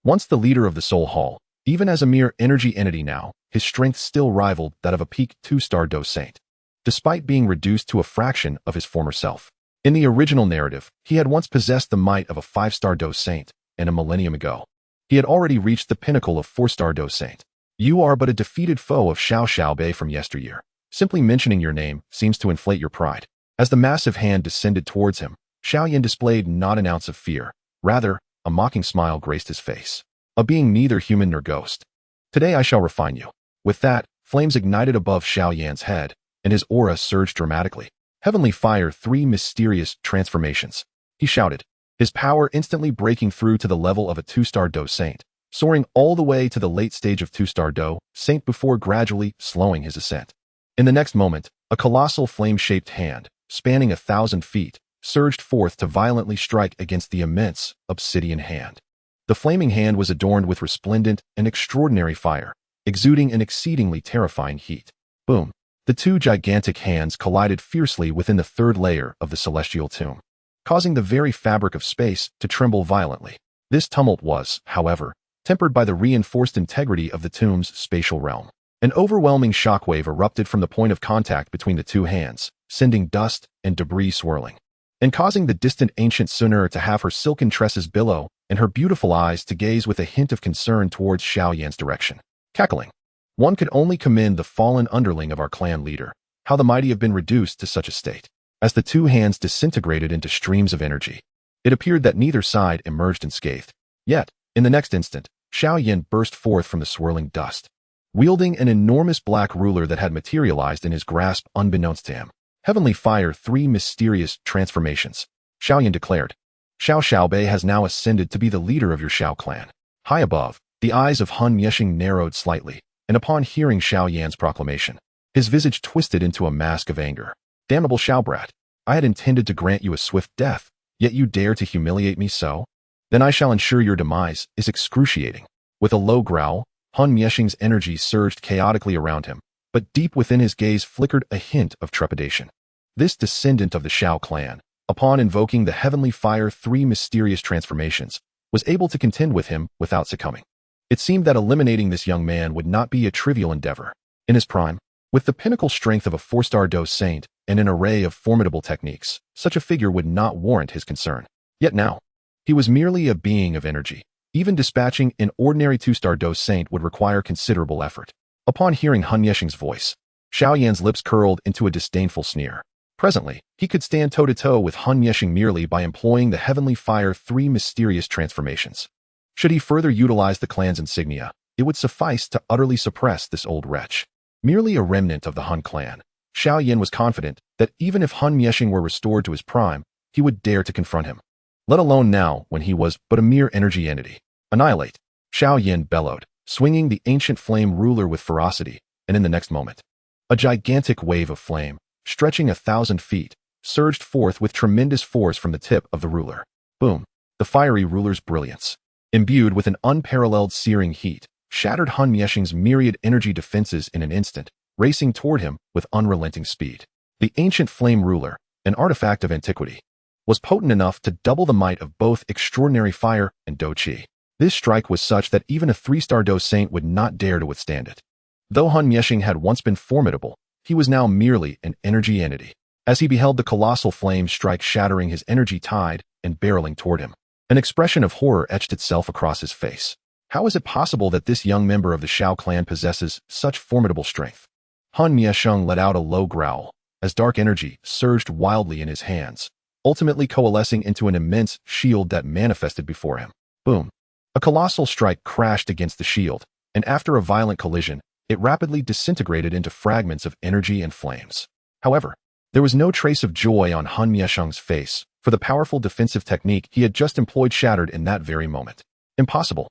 Once the leader of the Soul Hall, even as a mere energy entity now, his strength still rivaled that of a peak 2-star Dou Saint, despite being reduced to a fraction of his former self. In the original narrative, he had once possessed the might of a 5-star Dou Saint, and a millennium ago, he had already reached the pinnacle of 4-star Dou Saint. You are but a defeated foe of Xiao Bei from yesteryear. Simply mentioning your name seems to inflate your pride. As the massive hand descended towards him, Xiao Yan displayed not an ounce of fear. Rather, a mocking smile graced his face. A being neither human nor ghost. Today I shall refine you. With that, flames ignited above Xiao Yan's head, and his aura surged dramatically. Heavenly Fire, 3 mysterious transformations. He shouted, his power instantly breaking through to the level of a 2-star Dou Saint, soaring all the way to the late stage of 2-star Dou Saint before gradually slowing his ascent. In the next moment, a colossal flame-shaped hand, spanning 1,000 feet, surged forth to violently strike against the immense obsidian hand. The flaming hand was adorned with resplendent and extraordinary fire, exuding an exceedingly terrifying heat. Boom! The 2 gigantic hands collided fiercely within the 3rd layer of the celestial tomb, causing the very fabric of space to tremble violently. This tumult was, however, tempered by the reinforced integrity of the tomb's spatial realm. An overwhelming shockwave erupted from the point of contact between the 2 hands, sending dust and debris swirling, and causing the distant ancient Suner to have her silken tresses billow and her beautiful eyes to gaze with a hint of concern towards Xiao Yan's direction. Cackling. One could only commend the fallen underling of our clan leader, how the mighty have been reduced to such a state. As the 2 hands disintegrated into streams of energy, it appeared that neither side emerged unscathed. Yet, in the next instant, Xiao Yan burst forth from the swirling dust, wielding an enormous black ruler that had materialized in his grasp unbeknownst to him. Heavenly Fire, 3 mysterious transformations. Xiao Yan declared. Xiao Xiaobei has now ascended to be the leader of your Xiao clan. High above, the eyes of Han Mieshing narrowed slightly, and upon hearing Xiao Yan's proclamation, his visage twisted into a mask of anger. Damnable Xiao brat, I had intended to grant you a swift death, yet you dare to humiliate me so? Then I shall ensure your demise is excruciating. With a low growl, Han Mieshing's energy surged chaotically around him, but deep within his gaze flickered a hint of trepidation. This descendant of the Xiao clan, upon invoking the heavenly fire 3 mysterious transformations, was able to contend with him without succumbing. It seemed that eliminating this young man would not be a trivial endeavor. In his prime, with the pinnacle strength of a 4-star Dou Saint and an array of formidable techniques, such a figure would not warrant his concern. Yet now, he was merely a being of energy. Even dispatching an ordinary 2-star Dou Saint would require considerable effort. Upon hearing Han Mieshing's voice, Xiao Yan's lips curled into a disdainful sneer. Presently, he could stand toe-to-toe with Han Mieshing merely by employing the heavenly fire 3 mysterious transformations. Should he further utilize the clan's insignia, it would suffice to utterly suppress this old wretch. Merely a remnant of the Han clan, Xiao Yan was confident that even if Han Mieshing were restored to his prime, he would dare to confront him. Let alone now when he was but a mere energy entity. Annihilate! Xiao Yan bellowed, swinging the ancient flame ruler with ferocity, and in the next moment, a gigantic wave of flame, stretching 1,000 feet, surged forth with tremendous force from the tip of the ruler. Boom! The fiery ruler's brilliance, imbued with an unparalleled searing heat, shattered Han Mieshing's myriad energy defenses in an instant, racing toward him with unrelenting speed. The ancient flame ruler, an artifact of antiquity, was potent enough to double the might of both extraordinary fire and Dou Qi. This strike was such that even a 3-star Dou Saint would not dare to withstand it. Though Han Mieshing had once been formidable, he was now merely an energy entity. As he beheld the colossal flame strike shattering his energy tide and barreling toward him, an expression of horror etched itself across his face. How is it possible that this young member of the Xiao clan possesses such formidable strength? Han Mieshing let out a low growl, as dark energy surged wildly in his hands, ultimately coalescing into an immense shield that manifested before him. Boom! A colossal strike crashed against the shield, and after a violent collision, it rapidly disintegrated into fragments of energy and flames. However, there was no trace of joy on Han Mieshing's face, for the powerful defensive technique he had just employed shattered in that very moment. Impossible!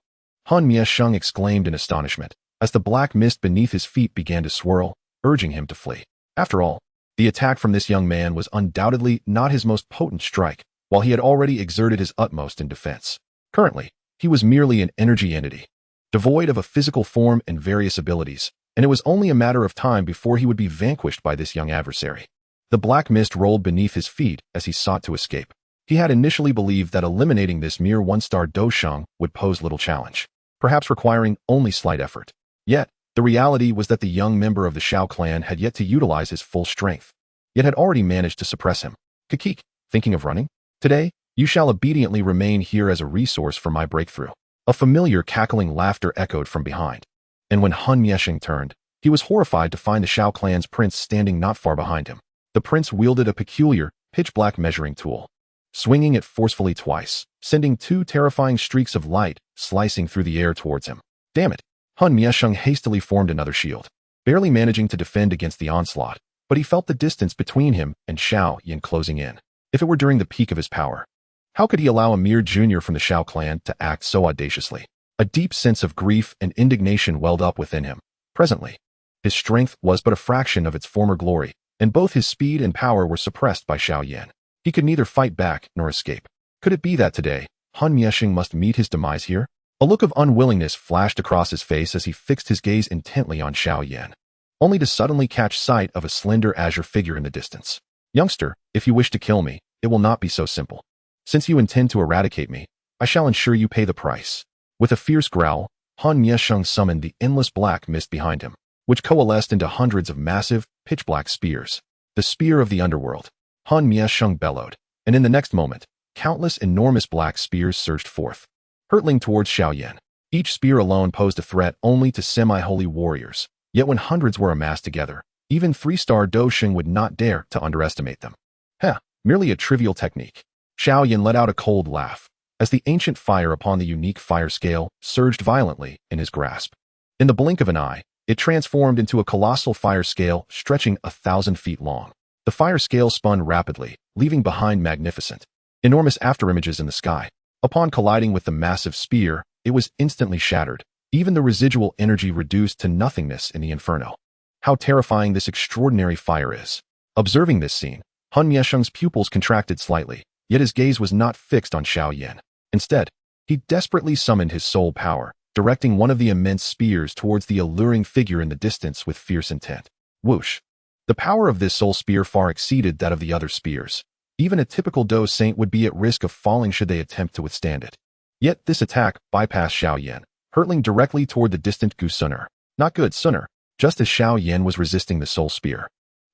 Han Mieshing exclaimed in astonishment, as the black mist beneath his feet began to swirl, urging him to flee. After all, the attack from this young man was undoubtedly not his most potent strike, while he had already exerted his utmost in defense. Currently, he was merely an energy entity, devoid of a physical form and various abilities, and it was only a matter of time before he would be vanquished by this young adversary. The black mist rolled beneath his feet as he sought to escape. He had initially believed that eliminating this mere 1-star Dou Sheng would pose little challenge, perhaps requiring only slight effort. Yet, the reality was that the young member of the Xiao clan had yet to utilize his full strength, yet had already managed to suppress him. Kakik, thinking of running? Today, you shall obediently remain here as a resource for my breakthrough. A familiar cackling laughter echoed from behind, and when Han Mieshing turned, he was horrified to find the Xiao clan's prince standing not far behind him. The prince wielded a peculiar, pitch-black measuring tool, swinging it forcefully twice, sending 2 terrifying streaks of light slicing through the air towards him. Damn it! Han Mieshing hastily formed another shield, barely managing to defend against the onslaught, but he felt the distance between him and Xiao Yan closing in. If it were during the peak of his power, how could he allow a mere junior from the Xiao clan to act so audaciously? A deep sense of grief and indignation welled up within him. Presently, his strength was but a fraction of its former glory, and both his speed and power were suppressed by Xiao Yan. He could neither fight back nor escape. Could it be that today, Han Mieshing must meet his demise here? A look of unwillingness flashed across his face as he fixed his gaze intently on Xiao Yan, only to suddenly catch sight of a slender azure figure in the distance. Youngster, if you wish to kill me, it will not be so simple. Since you intend to eradicate me, I shall ensure you pay the price. With a fierce growl, Han Mieshing summoned the endless black mist behind him, which coalesced into hundreds of massive, pitch-black spears. The spear of the underworld. Han Mieshing bellowed, and in the next moment, countless enormous black spears surged forth, hurtling towards Xiao Yan. Each spear alone posed a threat only to semi-holy warriors, yet when hundreds were amassed together, even 3-star Dou Sheng would not dare to underestimate them. Merely a trivial technique. Xiao Yan let out a cold laugh, as the ancient fire upon the unique fire scale surged violently in his grasp. In the blink of an eye, it transformed into a colossal fire scale stretching 1,000 feet long. The fire scale spun rapidly, leaving behind magnificent, enormous afterimages in the sky. Upon colliding with the massive spear, it was instantly shattered, even the residual energy reduced to nothingness in the inferno. How terrifying this extraordinary fire is. Observing this scene, Han Miesheng's pupils contracted slightly, yet his gaze was not fixed on Xiao Yan. Instead, he desperately summoned his soul power, directing one of the immense spears towards the alluring figure in the distance with fierce intent. Whoosh! The power of this soul spear far exceeded that of the other spears. Even a typical Dou Saint would be at risk of falling should they attempt to withstand it. Yet this attack bypassed Xiao Yan, hurtling directly toward the distant Gu Suner. Not good, Suner. Just as Xiao Yan was resisting the soul spear,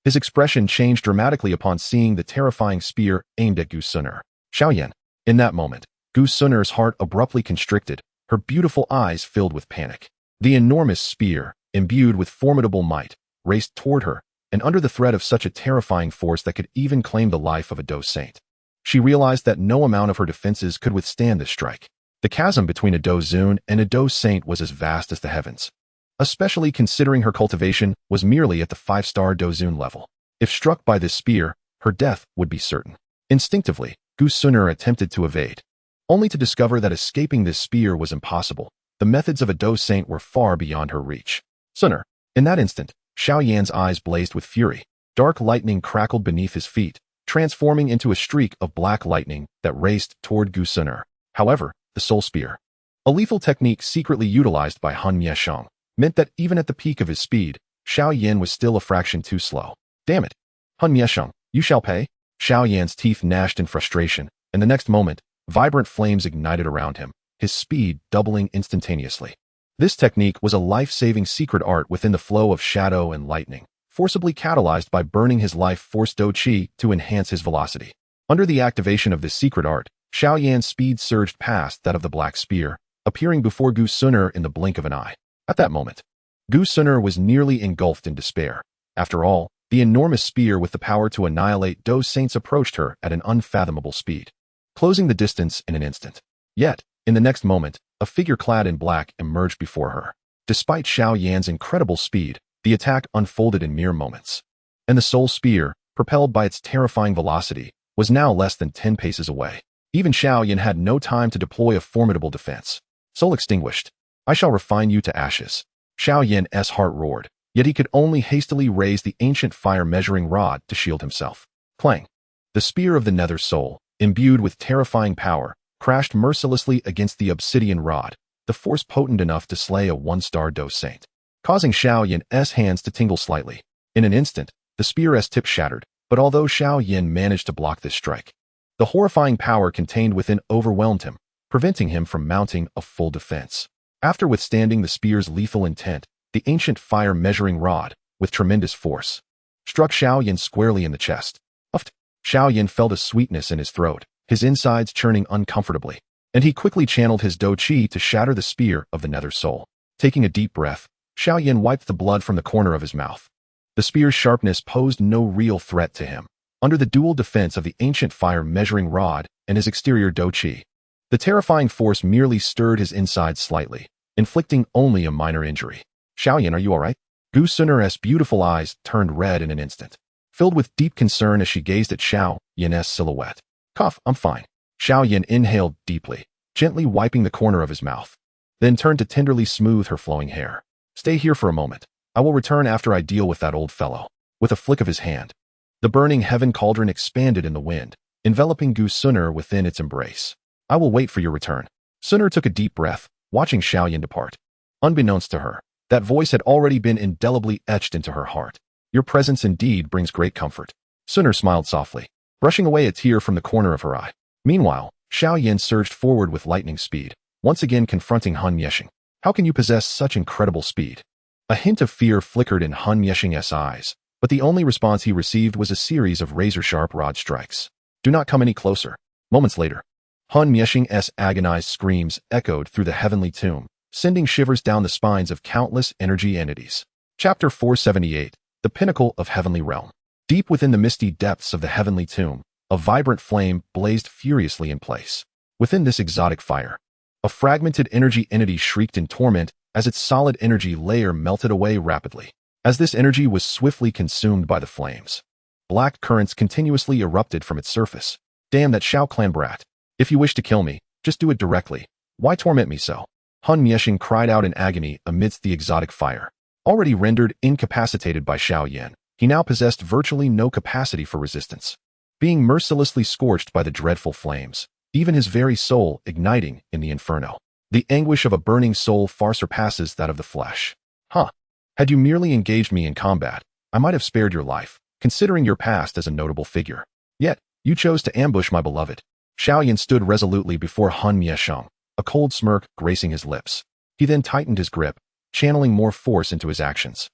his expression changed dramatically upon seeing the terrifying spear aimed at Gu Suner. Xiao Yan. In that moment, Gu Suner's heart abruptly constricted, her beautiful eyes filled with panic. The enormous spear, imbued with formidable might, raced toward her, and under the threat of such a terrifying force that could even claim the life of a Dou Saint. She realized that no amount of her defenses could withstand this strike. The chasm between a Dou Zun and a Dou Saint was as vast as the heavens, especially considering her cultivation was merely at the 5-star Dou Zun level. If struck by this spear, her death would be certain. Instinctively, Gu Suner attempted to evade, only to discover that escaping this spear was impossible. The methods of a Dou Saint were far beyond her reach. Suner. In that instant, Xiao Yan's eyes blazed with fury. Dark lightning crackled beneath his feet, transforming into a streak of black lightning that raced toward Gu Suner. However, the soul spear, a lethal technique secretly utilized by Han Miesheng, meant that even at the peak of his speed, Xiao Yan was still a fraction too slow. Damn it! Han Miesheng, you shall pay? Xiao Yan's teeth gnashed in frustration, and the next moment, vibrant flames ignited around him, his speed doubling instantaneously. This technique was a life-saving secret art within the flow of shadow and lightning, forcibly catalyzed by burning his life force Dou Qi to enhance his velocity. Under the activation of this secret art, Xiao Yan's speed surged past that of the black spear, appearing before Gu Suner in the blink of an eye. At that moment, Gu Suner was nearly engulfed in despair. After all, the enormous spear with the power to annihilate Dou Saints approached her at an unfathomable speed, closing the distance in an instant. Yet, in the next moment, a figure clad in black emerged before her. Despite Xiao Yan's incredible speed, the attack unfolded in mere moments, and the soul spear, propelled by its terrifying velocity, was now less than 10 paces away. Even Xiao Yan had no time to deploy a formidable defense. Soul extinguished. I shall refine you to ashes. Xiao Yan's heart roared, yet he could only hastily raise the ancient fire measuring rod to shield himself. Clang! The spear of the nether soul, imbued with terrifying power, crashed mercilessly against the obsidian rod, the force potent enough to slay a 1-star Dou Saint, causing Xiao Yan's hands to tingle slightly. In an instant, the spear's tip shattered, but although Xiao Yan managed to block this strike, the horrifying power contained within overwhelmed him, preventing him from mounting a full defense. After withstanding the spear's lethal intent, the ancient fire measuring rod, with tremendous force, struck Xiao Yan squarely in the chest. Uffed! Xiao Yan felt a sweetness in his throat, his insides churning uncomfortably, and he quickly channeled his Dou Qi to shatter the spear of the nether soul. Taking a deep breath, Xiao Yan wiped the blood from the corner of his mouth. The spear's sharpness posed no real threat to him. Under the dual defense of the ancient fire measuring rod and his exterior Dou Qi, the terrifying force merely stirred his insides slightly, inflicting only a minor injury. Xiao Yan, are you alright? Gu Suner's beautiful eyes turned red in an instant, filled with deep concern as she gazed at Xiao Yan's silhouette. Cough, I'm fine. Xiao Yan inhaled deeply, gently wiping the corner of his mouth, then turned to tenderly smooth her flowing hair. Stay here for a moment. I will return after I deal with that old fellow. With a flick of his hand, the burning heaven cauldron expanded in the wind, enveloping Gu Suner within its embrace. I will wait for your return. Suner took a deep breath, watching Xiao Yan depart. Unbeknownst to her, that voice had already been indelibly etched into her heart. Your presence indeed brings great comfort. Suner smiled softly, brushing away a tear from the corner of her eye. Meanwhile, Xiao Yan surged forward with lightning speed, once again confronting Han Miesheng. How can you possess such incredible speed? A hint of fear flickered in Han Miesheng's eyes, but the only response he received was a series of razor-sharp rod strikes. Do not come any closer. Moments later, Han Miesheng's agonized screams echoed through the heavenly tomb, sending shivers down the spines of countless energy entities. Chapter 478, The Pinnacle of Heavenly Realm. Deep within the misty depths of the heavenly tomb, a vibrant flame blazed furiously in place. Within this exotic fire, a fragmented energy entity shrieked in torment as its solid energy layer melted away rapidly. As this energy was swiftly consumed by the flames, black currents continuously erupted from its surface, Damn that Xiao clan brat. If you wish to kill me, just do it directly. Why torment me so? Han Miesheng cried out in agony amidst the exotic fire. Already rendered incapacitated by Xiao Yan, he now possessed virtually no capacity for resistance. Being mercilessly scorched by the dreadful flames, even his very soul igniting in the inferno. The anguish of a burning soul far surpasses that of the flesh. Huh. Had you merely engaged me in combat, I might have spared your life, considering your past as a notable figure. Yet, you chose to ambush my beloved. Xiao Yan stood resolutely before Han Miesheng, a cold smirk gracing his lips. He then tightened his grip, channeling more force into his actions.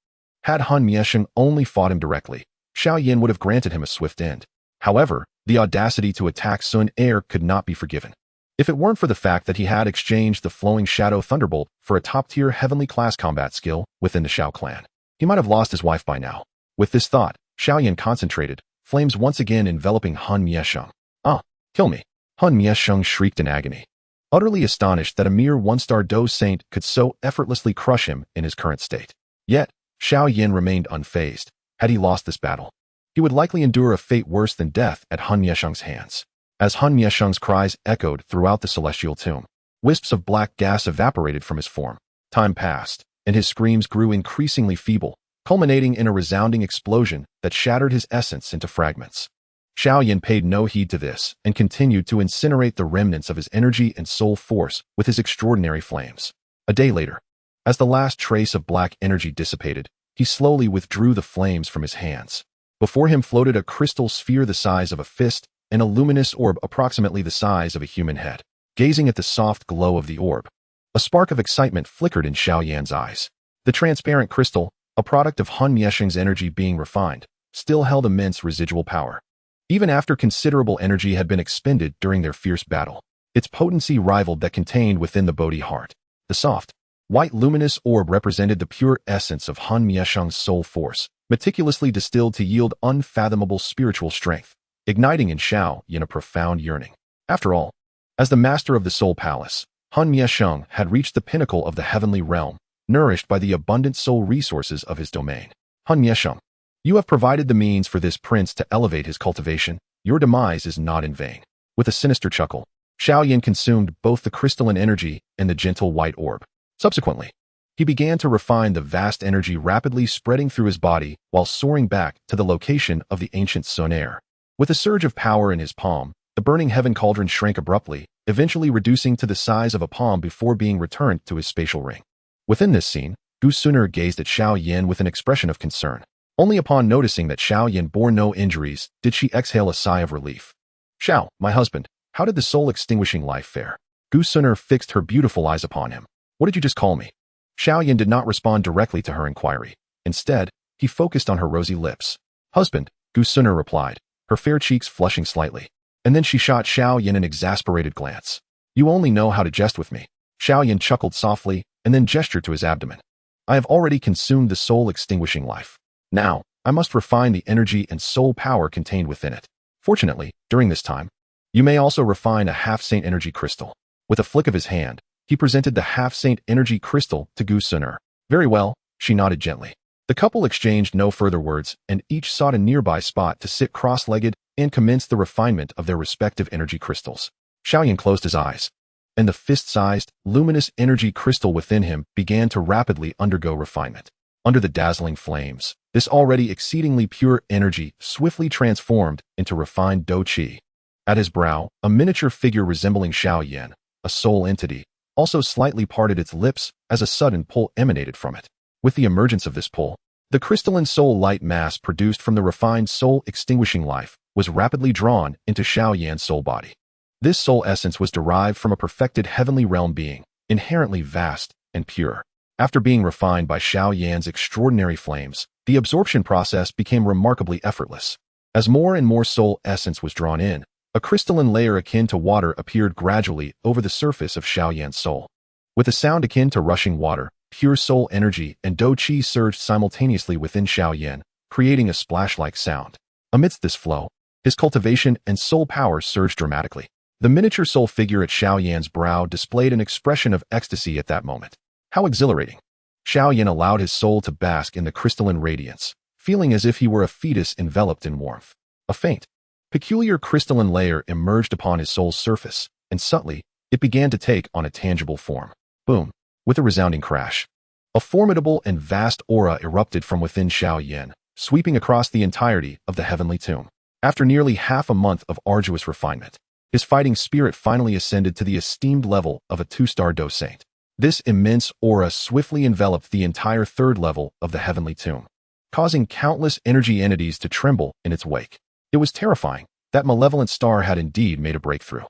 Had Han Miesheng only fought him directly, Xiao Yan would have granted him a swift end. However, the audacity to attack Sun Heir could not be forgiven. If it weren't for the fact that he had exchanged the flowing Shadow Thunderbolt for a top-tier heavenly class combat skill within the Xiao clan, he might have lost his wife by now. With this thought, Xiao Yan concentrated, flames once again enveloping Han Miesheng. Ah, kill me. Han Miesheng shrieked in agony, utterly astonished that a mere one-star Dou Saint could so effortlessly crush him in his current state. Yet, Xiao Yan remained unfazed. Had he lost this battle, he would likely endure a fate worse than death at Han Miesheng's hands. As Han Miesheng's cries echoed throughout the celestial tomb, wisps of black gas evaporated from his form. Time passed, and his screams grew increasingly feeble, culminating in a resounding explosion that shattered his essence into fragments. Xiao Yan paid no heed to this and continued to incinerate the remnants of his energy and soul force with his extraordinary flames. A day later, as the last trace of black energy dissipated, he slowly withdrew the flames from his hands. Before him floated a crystal sphere the size of a fist and a luminous orb approximately the size of a human head. Gazing at the soft glow of the orb, a spark of excitement flickered in Xiao Yan's eyes. The transparent crystal, a product of Han Miesheng's energy being refined, still held immense residual power. Even after considerable energy had been expended during their fierce battle, its potency rivaled that contained within the Bodhi heart. The soft, white luminous orb represented the pure essence of Han Miesheng's soul force, meticulously distilled to yield unfathomable spiritual strength, igniting in Xiao Yan a profound yearning. After all, as the master of the Soul Palace, Han Miesheng had reached the pinnacle of the heavenly realm, nourished by the abundant soul resources of his domain. Han Miesheng, you have provided the means for this prince to elevate his cultivation. Your demise is not in vain. With a sinister chuckle, Xiao Yan consumed both the crystalline energy and the gentle white orb. Subsequently, he began to refine the vast energy rapidly spreading through his body while soaring back to the location of the ancient Sun Heir. With a surge of power in his palm, the burning heaven cauldron shrank abruptly, eventually reducing to the size of a palm before being returned to his spatial ring. Within this scene, Gu Suner gazed at Xiao Yan with an expression of concern. Only upon noticing that Xiao Yan bore no injuries did she exhale a sigh of relief. Xiao, my husband, how did the soul-extinguishing life fare? Gu Suner fixed her beautiful eyes upon him. What did you just call me? Xiao Yan did not respond directly to her inquiry. Instead, he focused on her rosy lips. Husband, Gu Suner replied, her fair cheeks flushing slightly. And then she shot Xiao Yan an exasperated glance. You only know how to jest with me. Xiao Yan chuckled softly and then gestured to his abdomen. I have already consumed the soul-extinguishing life. Now, I must refine the energy and soul power contained within it. Fortunately, during this time, you may also refine a half-saint energy crystal. With a flick of his hand, he presented the half-saint energy crystal to Gu Suner. Very well, she nodded gently. The couple exchanged no further words, and each sought a nearby spot to sit cross-legged and commence the refinement of their respective energy crystals. Xiao Yan closed his eyes, and the fist-sized, luminous energy crystal within him began to rapidly undergo refinement. Under the dazzling flames, this already exceedingly pure energy swiftly transformed into refined Dou Qi. At his brow, a miniature figure resembling Xiao Yan, a soul entity, also slightly parted its lips as a sudden pull emanated from it. With the emergence of this pull, the crystalline soul light mass produced from the refined soul-extinguishing life was rapidly drawn into Xiao Yan's soul body. This soul essence was derived from a perfected heavenly realm being, inherently vast and pure. After being refined by Xiao Yan's extraordinary flames, the absorption process became remarkably effortless. As more and more soul essence was drawn in, a crystalline layer akin to water appeared gradually over the surface of Xiao Yan's soul. With a sound akin to rushing water, pure soul energy and Dou Qi surged simultaneously within Xiao Yan, creating a splash-like sound. Amidst this flow, his cultivation and soul power surged dramatically. The miniature soul figure at Xiao Yan's brow displayed an expression of ecstasy at that moment. How exhilarating! Xiao Yan allowed his soul to bask in the crystalline radiance, feeling as if he were a fetus enveloped in warmth. A faint, Peculiar crystalline layer emerged upon his soul's surface, and subtly, it began to take on a tangible form. Boom! With a resounding crash. A formidable and vast aura erupted from within Xiao Yan, sweeping across the entirety of the heavenly tomb. After nearly half a month of arduous refinement, his fighting spirit finally ascended to the esteemed level of a 2-star Dou Saint. This immense aura swiftly enveloped the entire 3rd level of the heavenly tomb, causing countless energy entities to tremble in its wake. It was terrifying. That malevolent star had indeed made a breakthrough.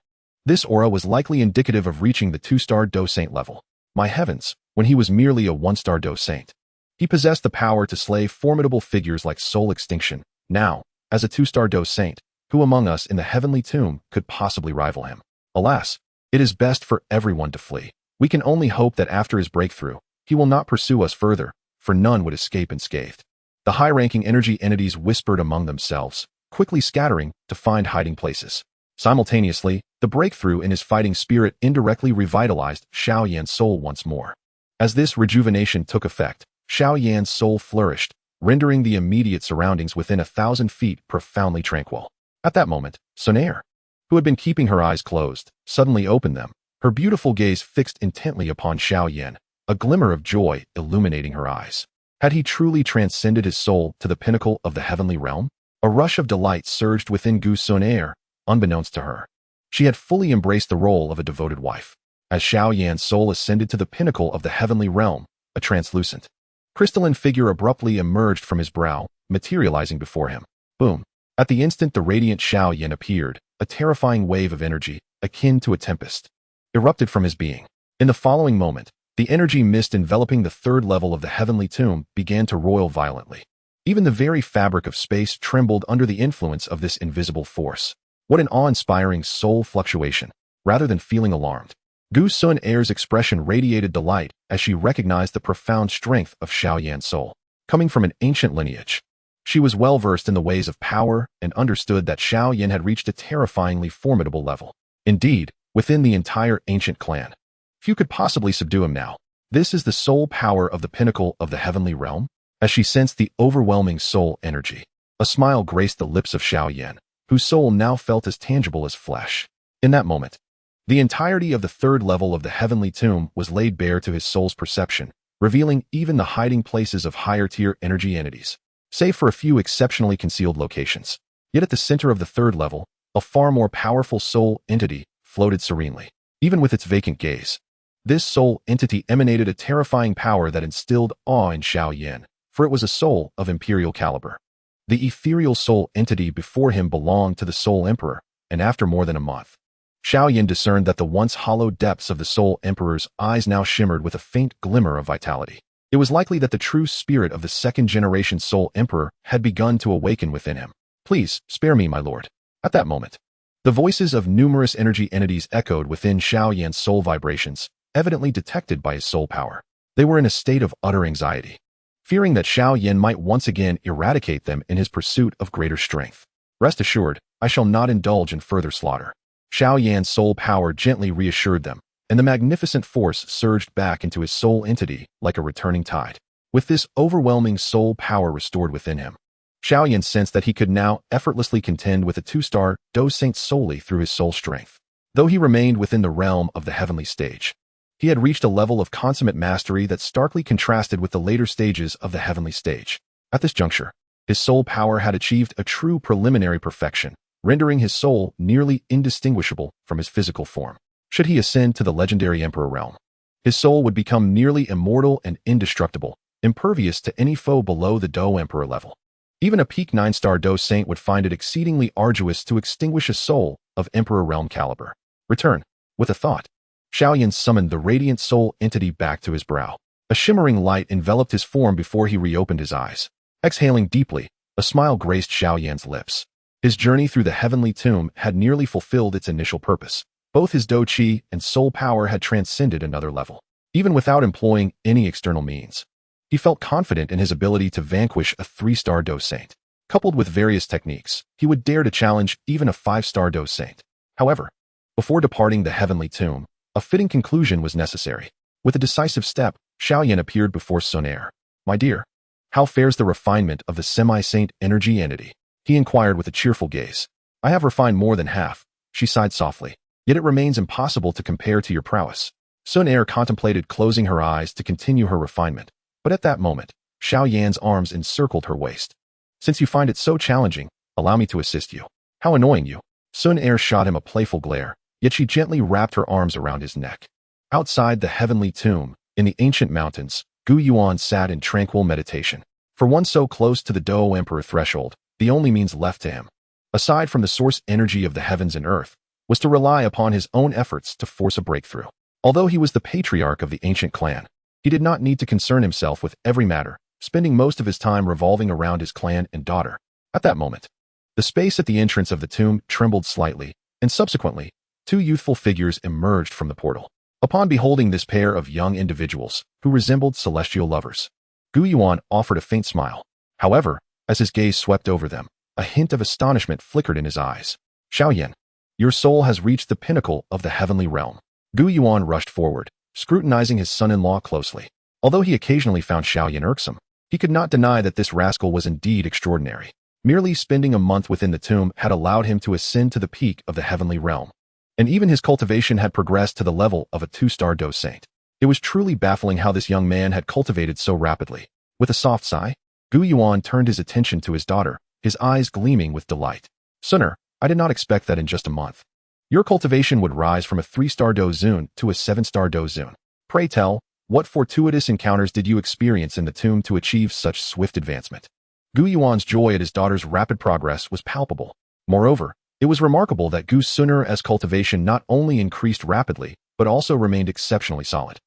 This aura was likely indicative of reaching the 2-star Dou Saint level. My heavens, when he was merely a 1-star Dou Saint, he possessed the power to slay formidable figures like Soul Extinction. Now, as a 2-star Dou Saint, who among us in the heavenly tomb could possibly rival him? Alas, it is best for everyone to flee. We can only hope that after his breakthrough, he will not pursue us further, for none would escape unscathed. The high-ranking energy entities whispered among themselves, quickly scattering to find hiding places. Simultaneously, the breakthrough in his fighting spirit indirectly revitalized Xiao Yan's soul once more. As this rejuvenation took effect, Xiao Yan's soul flourished, rendering the immediate surroundings within 1,000 feet profoundly tranquil. At that moment, Sonaire, who had been keeping her eyes closed, suddenly opened them, her beautiful gaze fixed intently upon Xiao Yan, a glimmer of joy illuminating her eyes. Had he truly transcended his soul to the pinnacle of the heavenly realm? A rush of delight surged within Gu Sonaire, unbeknownst to her. She had fully embraced the role of a devoted wife. As Xiao Yan's soul ascended to the pinnacle of the heavenly realm, a translucent, crystalline figure abruptly emerged from his brow, materializing before him. Boom! At the instant the radiant Xiao Yan appeared, a terrifying wave of energy, akin to a tempest, erupted from his being. In the following moment, the energy mist enveloping the 3rd level of the heavenly tomb began to roil violently. Even the very fabric of space trembled under the influence of this invisible force. What an awe-inspiring soul fluctuation. Rather than feeling alarmed, Gu Sun'er's expression radiated delight as she recognized the profound strength of Xiao Yan's soul. Coming from an ancient lineage, she was well versed in the ways of power and understood that Xiao Yan had reached a terrifyingly formidable level. Indeed, within the entire ancient clan, few could possibly subdue him now. This is the soul power of the pinnacle of the heavenly realm. As she sensed the overwhelming soul energy, a smile graced the lips of Xiao Yan, whose soul now felt as tangible as flesh. In that moment, the entirety of the 3rd level of the heavenly tomb was laid bare to his soul's perception, revealing even the hiding places of higher-tier energy entities, save for a few exceptionally concealed locations. Yet at the center of the 3rd level, a far more powerful soul entity floated serenely, even with its vacant gaze. This soul entity emanated a terrifying power that instilled awe in Xiao Yan, for it was a soul of imperial caliber. The ethereal soul entity before him belonged to the Soul Emperor, and after more than a month, Xiao Yan discerned that the once hollow depths of the Soul Emperor's eyes now shimmered with a faint glimmer of vitality. It was likely that the true spirit of the 2nd-generation Soul Emperor had begun to awaken within him. Please, spare me, my lord. At that moment, the voices of numerous energy entities echoed within Xiao Yan's soul vibrations, evidently detected by his soul power. They were in a state of utter anxiety, fearing that Xiao Yan might once again eradicate them in his pursuit of greater strength. Rest assured, I shall not indulge in further slaughter. Xiao Yan's soul power gently reassured them, and the magnificent force surged back into his soul entity like a returning tide. With this overwhelming soul power restored within him, Xiao Yan sensed that he could now effortlessly contend with a 2-star Dou Saint solely through his soul strength. Though he remained within the realm of the heavenly stage, he had reached a level of consummate mastery that starkly contrasted with the later stages of the heavenly stage. At this juncture, his soul power had achieved a true preliminary perfection, rendering his soul nearly indistinguishable from his physical form. Should he ascend to the legendary Emperor realm, his soul would become nearly immortal and indestructible, impervious to any foe below the Dou Emperor level. Even a peak 9-star Dou Saint would find it exceedingly arduous to extinguish a soul of Emperor realm caliber. Return. With a thought, Xiao Yan summoned the radiant soul entity back to his brow. A shimmering light enveloped his form before he reopened his eyes. Exhaling deeply, a smile graced Xiao Yan's lips. His journey through the heavenly tomb had nearly fulfilled its initial purpose. Both his Dou Qi and soul power had transcended another level. Even without employing any external means, he felt confident in his ability to vanquish a 3-star Dou Saint. Coupled with various techniques, he would dare to challenge even a 5-star Dou Saint. However, before departing the heavenly tomb, a fitting conclusion was necessary. With a decisive step, Xiao Yan appeared before Sonaire. My dear, how fares the refinement of the semi-saint energy entity? He inquired with a cheerful gaze. I have refined more than half, she sighed softly. Yet it remains impossible to compare to your prowess. Sun Er contemplated closing her eyes to continue her refinement, but at that moment, Xiao Yan's arms encircled her waist. Since you find it so challenging, allow me to assist you. How annoying you. Sun Er shot him a playful glare, yet she gently wrapped her arms around his neck. Outside the heavenly tomb, in the ancient mountains, Gu Yuan sat in tranquil meditation. For one so close to the Dou Emperor threshold, the only means left to him, aside from the source energy of the heavens and earth, was to rely upon his own efforts to force a breakthrough. Although he was the patriarch of the ancient clan, he did not need to concern himself with every matter, spending most of his time revolving around his clan and daughter. At that moment, the space at the entrance of the tomb trembled slightly, and subsequently, two youthful figures emerged from the portal. Upon beholding this pair of young individuals, who resembled celestial lovers, Gu Yuan offered a faint smile. However, as his gaze swept over them, a hint of astonishment flickered in his eyes. Xiao Yan, your soul has reached the pinnacle of the heavenly realm. Gu Yuan rushed forward, scrutinizing his son-in-law closely. Although he occasionally found Xiao Yan irksome, he could not deny that this rascal was indeed extraordinary. Merely spending a month within the tomb had allowed him to ascend to the peak of the heavenly realm, and even his cultivation had progressed to the level of a 2-star Dou Saint. It was truly baffling how this young man had cultivated so rapidly. With a soft sigh, Gu Yuan turned his attention to his daughter, his eyes gleaming with delight. Sooner, I did not expect that in just a month. Your cultivation would rise from a 3-star Dou Zun to a 7-star Dou Zun. Pray tell, what fortuitous encounters did you experience in the tomb to achieve such swift advancement? Gu Yuan's joy at his daughter's rapid progress was palpable. Moreover, it was remarkable that Gu Sun'er's cultivation not only increased rapidly, but also remained exceptionally solid.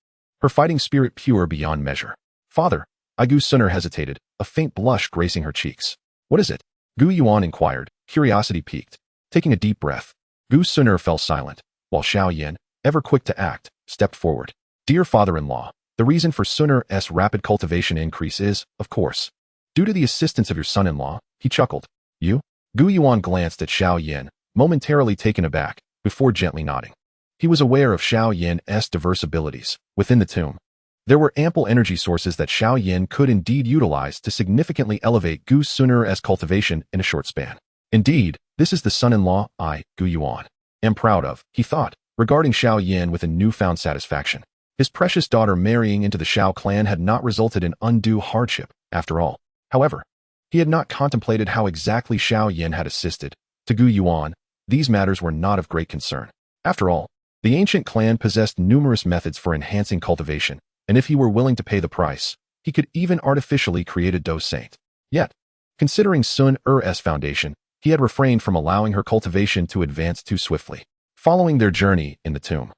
Her fighting spirit pure beyond measure. Father, Gu Sun'er hesitated, a faint blush gracing her cheeks. What is it? Gu Yuan inquired, curiosity piqued. Taking a deep breath, Gu Sun'er fell silent, while Xiao Yan, ever quick to act, stepped forward. Dear father-in-law, the reason for Sun'er's rapid cultivation increase is, of course, due to the assistance of your son-in-law. He chuckled. You? Gu Yuan glanced at Xiao Yan, momentarily taken aback, before gently nodding. He was aware of Xiao Yan's diverse abilities. Within the tomb, there were ample energy sources that Xiao Yan could indeed utilize to significantly elevate Gu Sun'er's cultivation in a short span. Indeed, this is the son-in-law I, Gu Yuan, am proud of, he thought, regarding Xiao Yan with a newfound satisfaction. His precious daughter marrying into the Xiao clan had not resulted in undue hardship, after all. However, he had not contemplated how exactly Xiao Yan had assisted. To Gu Yuan, these matters were not of great concern. After all, the ancient clan possessed numerous methods for enhancing cultivation, and if he were willing to pay the price, he could even artificially create a Dou Saint. Yet, considering Sun Er's foundation, he had refrained from allowing her cultivation to advance too swiftly. Following their journey in the tomb,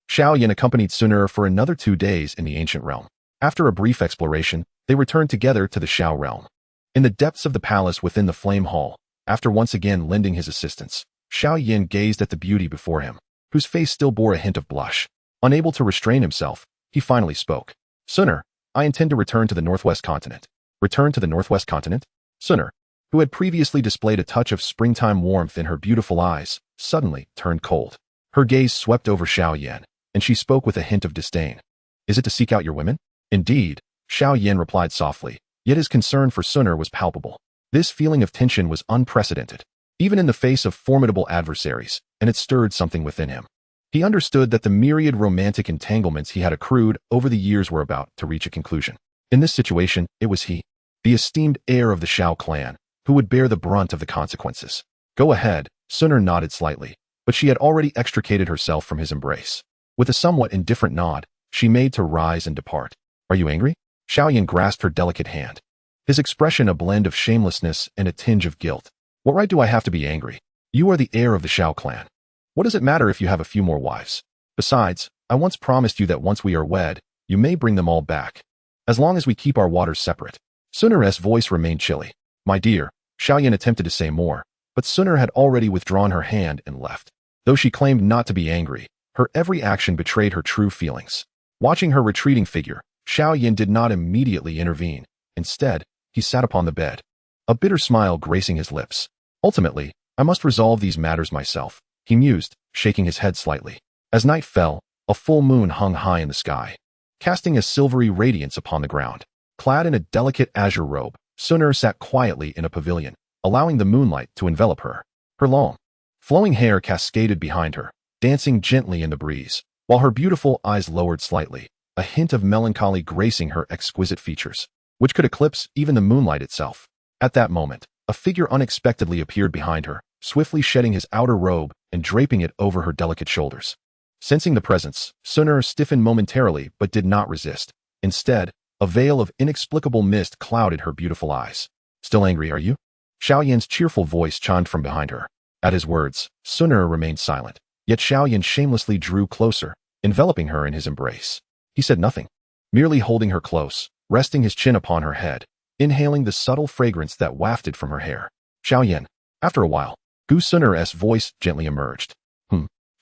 Xiao Yan accompanied Sun Er for another 2 days in the ancient realm. After a brief exploration, they returned together to the Xiao realm. In the depths of the palace within the Flame Hall, after once again lending his assistance, Xiao Yan gazed at the beauty before him, whose face still bore a hint of blush. Unable to restrain himself, he finally spoke. Sun Er, I intend to return to the Northwest Continent. Return to the Northwest Continent? Sun Er, who had previously displayed a touch of springtime warmth in her beautiful eyes, suddenly turned cold. Her gaze swept over Xiao Yan, and she spoke with a hint of disdain. Is it to seek out your women? Indeed, Xiao Yan replied softly, yet his concern for Sun Er was palpable. This feeling of tension was unprecedented, even in the face of formidable adversaries, and it stirred something within him. He understood that the myriad romantic entanglements he had accrued over the years were about to reach a conclusion. In this situation, it was he, the esteemed heir of the Xiao clan, who would bear the brunt of the consequences. Go ahead, Sun Er nodded slightly, but she had already extricated herself from his embrace. With a somewhat indifferent nod, she made to rise and depart. Are you angry? Xiao Yan grasped her delicate hand, his expression a blend of shamelessness and a tinge of guilt. What right do I have to be angry? You are the heir of the Xiao clan. What does it matter if you have a few more wives? Besides, I once promised you that once we are wed, you may bring them all back, as long as we keep our waters separate. Sun Er's voice remained chilly. My dear, Xiao Yan attempted to say more, but Sun Er had already withdrawn her hand and left. Though she claimed not to be angry, her every action betrayed her true feelings. Watching her retreating figure, Xiao Yan did not immediately intervene. Instead, he sat upon the bed, a bitter smile gracing his lips. Ultimately, I must resolve these matters myself, he mused, shaking his head slightly. As night fell, a full moon hung high in the sky, casting a silvery radiance upon the ground. Clad in a delicate azure robe, Sun Er sat quietly in a pavilion, allowing the moonlight to envelop her. Her long, Flowing hair cascaded behind her, dancing gently in the breeze, while her beautiful eyes lowered slightly, a hint of melancholy gracing her exquisite features, which could eclipse even the moonlight itself. At that moment, a figure unexpectedly appeared behind her, swiftly shedding his outer robe and draping it over her delicate shoulders. Sensing the presence, Sun'er stiffened momentarily but did not resist. Instead, a veil of inexplicable mist clouded her beautiful eyes. "Still angry, are you?" Xiao Yan's cheerful voice chimed from behind her. At his words, Sun'er remained silent, yet Xiao Yan shamelessly drew closer, enveloping her in his embrace. He said nothing, merely holding her close, resting his chin upon her head, inhaling the subtle fragrance that wafted from her hair. "Xiao Yan." After a while, Gu Sun'er's voice gently emerged.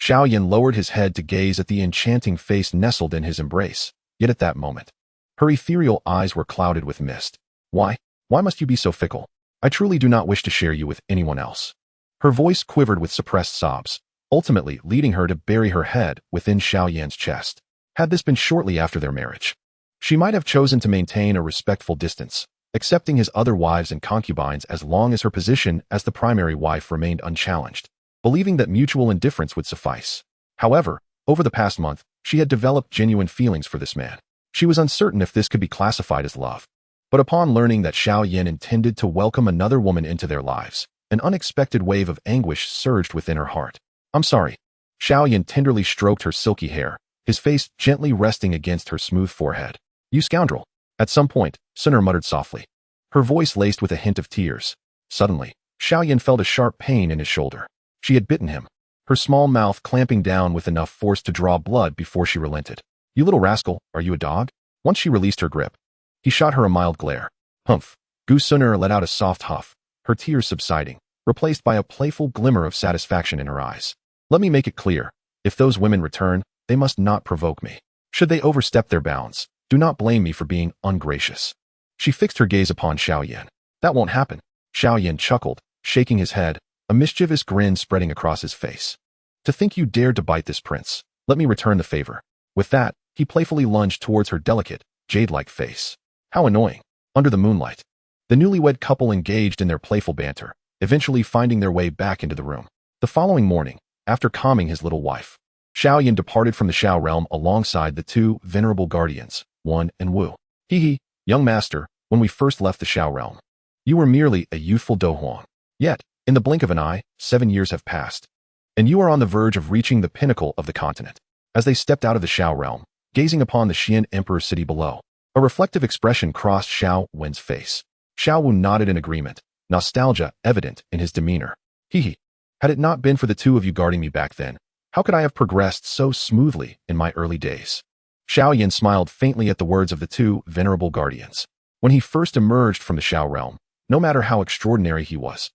Xiao Yan lowered his head to gaze at the enchanting face nestled in his embrace, yet at that moment, her ethereal eyes were clouded with mist. Why must you be so fickle? I truly do not wish to share you with anyone else." Her voice quivered with suppressed sobs, ultimately leading her to bury her head within Xiao Yan's chest. Had this been shortly after their marriage, she might have chosen to maintain a respectful distance, accepting his other wives and concubines as long as her position as the primary wife remained unchallenged, believing that mutual indifference would suffice. However, over the past month, she had developed genuine feelings for this man. She was uncertain if this could be classified as love. But upon learning that Xiao Yan intended to welcome another woman into their lives, an unexpected wave of anguish surged within her heart. "I'm sorry." Xiao Yan tenderly stroked her silky hair, his face gently resting against her smooth forehead. "You scoundrel." At some point, Sun'er muttered softly, her voice laced with a hint of tears. Suddenly, Xiao Yan felt a sharp pain in his shoulder. She had bitten him, her small mouth clamping down with enough force to draw blood before she relented. "You little rascal, are you a dog?" Once she released her grip, he shot her a mild glare. "Humph." Gu Sun'er let out a soft huff, her tears subsiding, replaced by a playful glimmer of satisfaction in her eyes. "Let me make it clear, if those women return, they must not provoke me. Should they overstep their bounds, do not blame me for being ungracious." She fixed her gaze upon Xiao Yan. "That won't happen." Xiao Yan chuckled, shaking his head, a mischievous grin spreading across his face. "To think you dared to bite this prince. Let me return the favor." With that, he playfully lunged towards her delicate, jade-like face. How annoying. Under the moonlight, the newlywed couple engaged in their playful banter, eventually finding their way back into the room. The following morning, after calming his little wife, Xiao Yan departed from the Xiao realm alongside the two venerable guardians, Wen and Wu. Young master, when we first left the Xiao realm, you were merely a youthful Dou Huang. Yet, in the blink of an eye, 7 years have passed, and you are on the verge of reaching the pinnacle of the continent." As they stepped out of the Xiao realm, gazing upon the Xian Emperor city below, a reflective expression crossed Xiao Wen's face. Xiao Wu nodded in agreement, nostalgia evident in his demeanor. Had it not been for the two of you guarding me back then, how could I have progressed so smoothly in my early days?" Xiao Yan smiled faintly at the words of the two venerable guardians. When he first emerged from the Xiao realm, no matter how extraordinary he was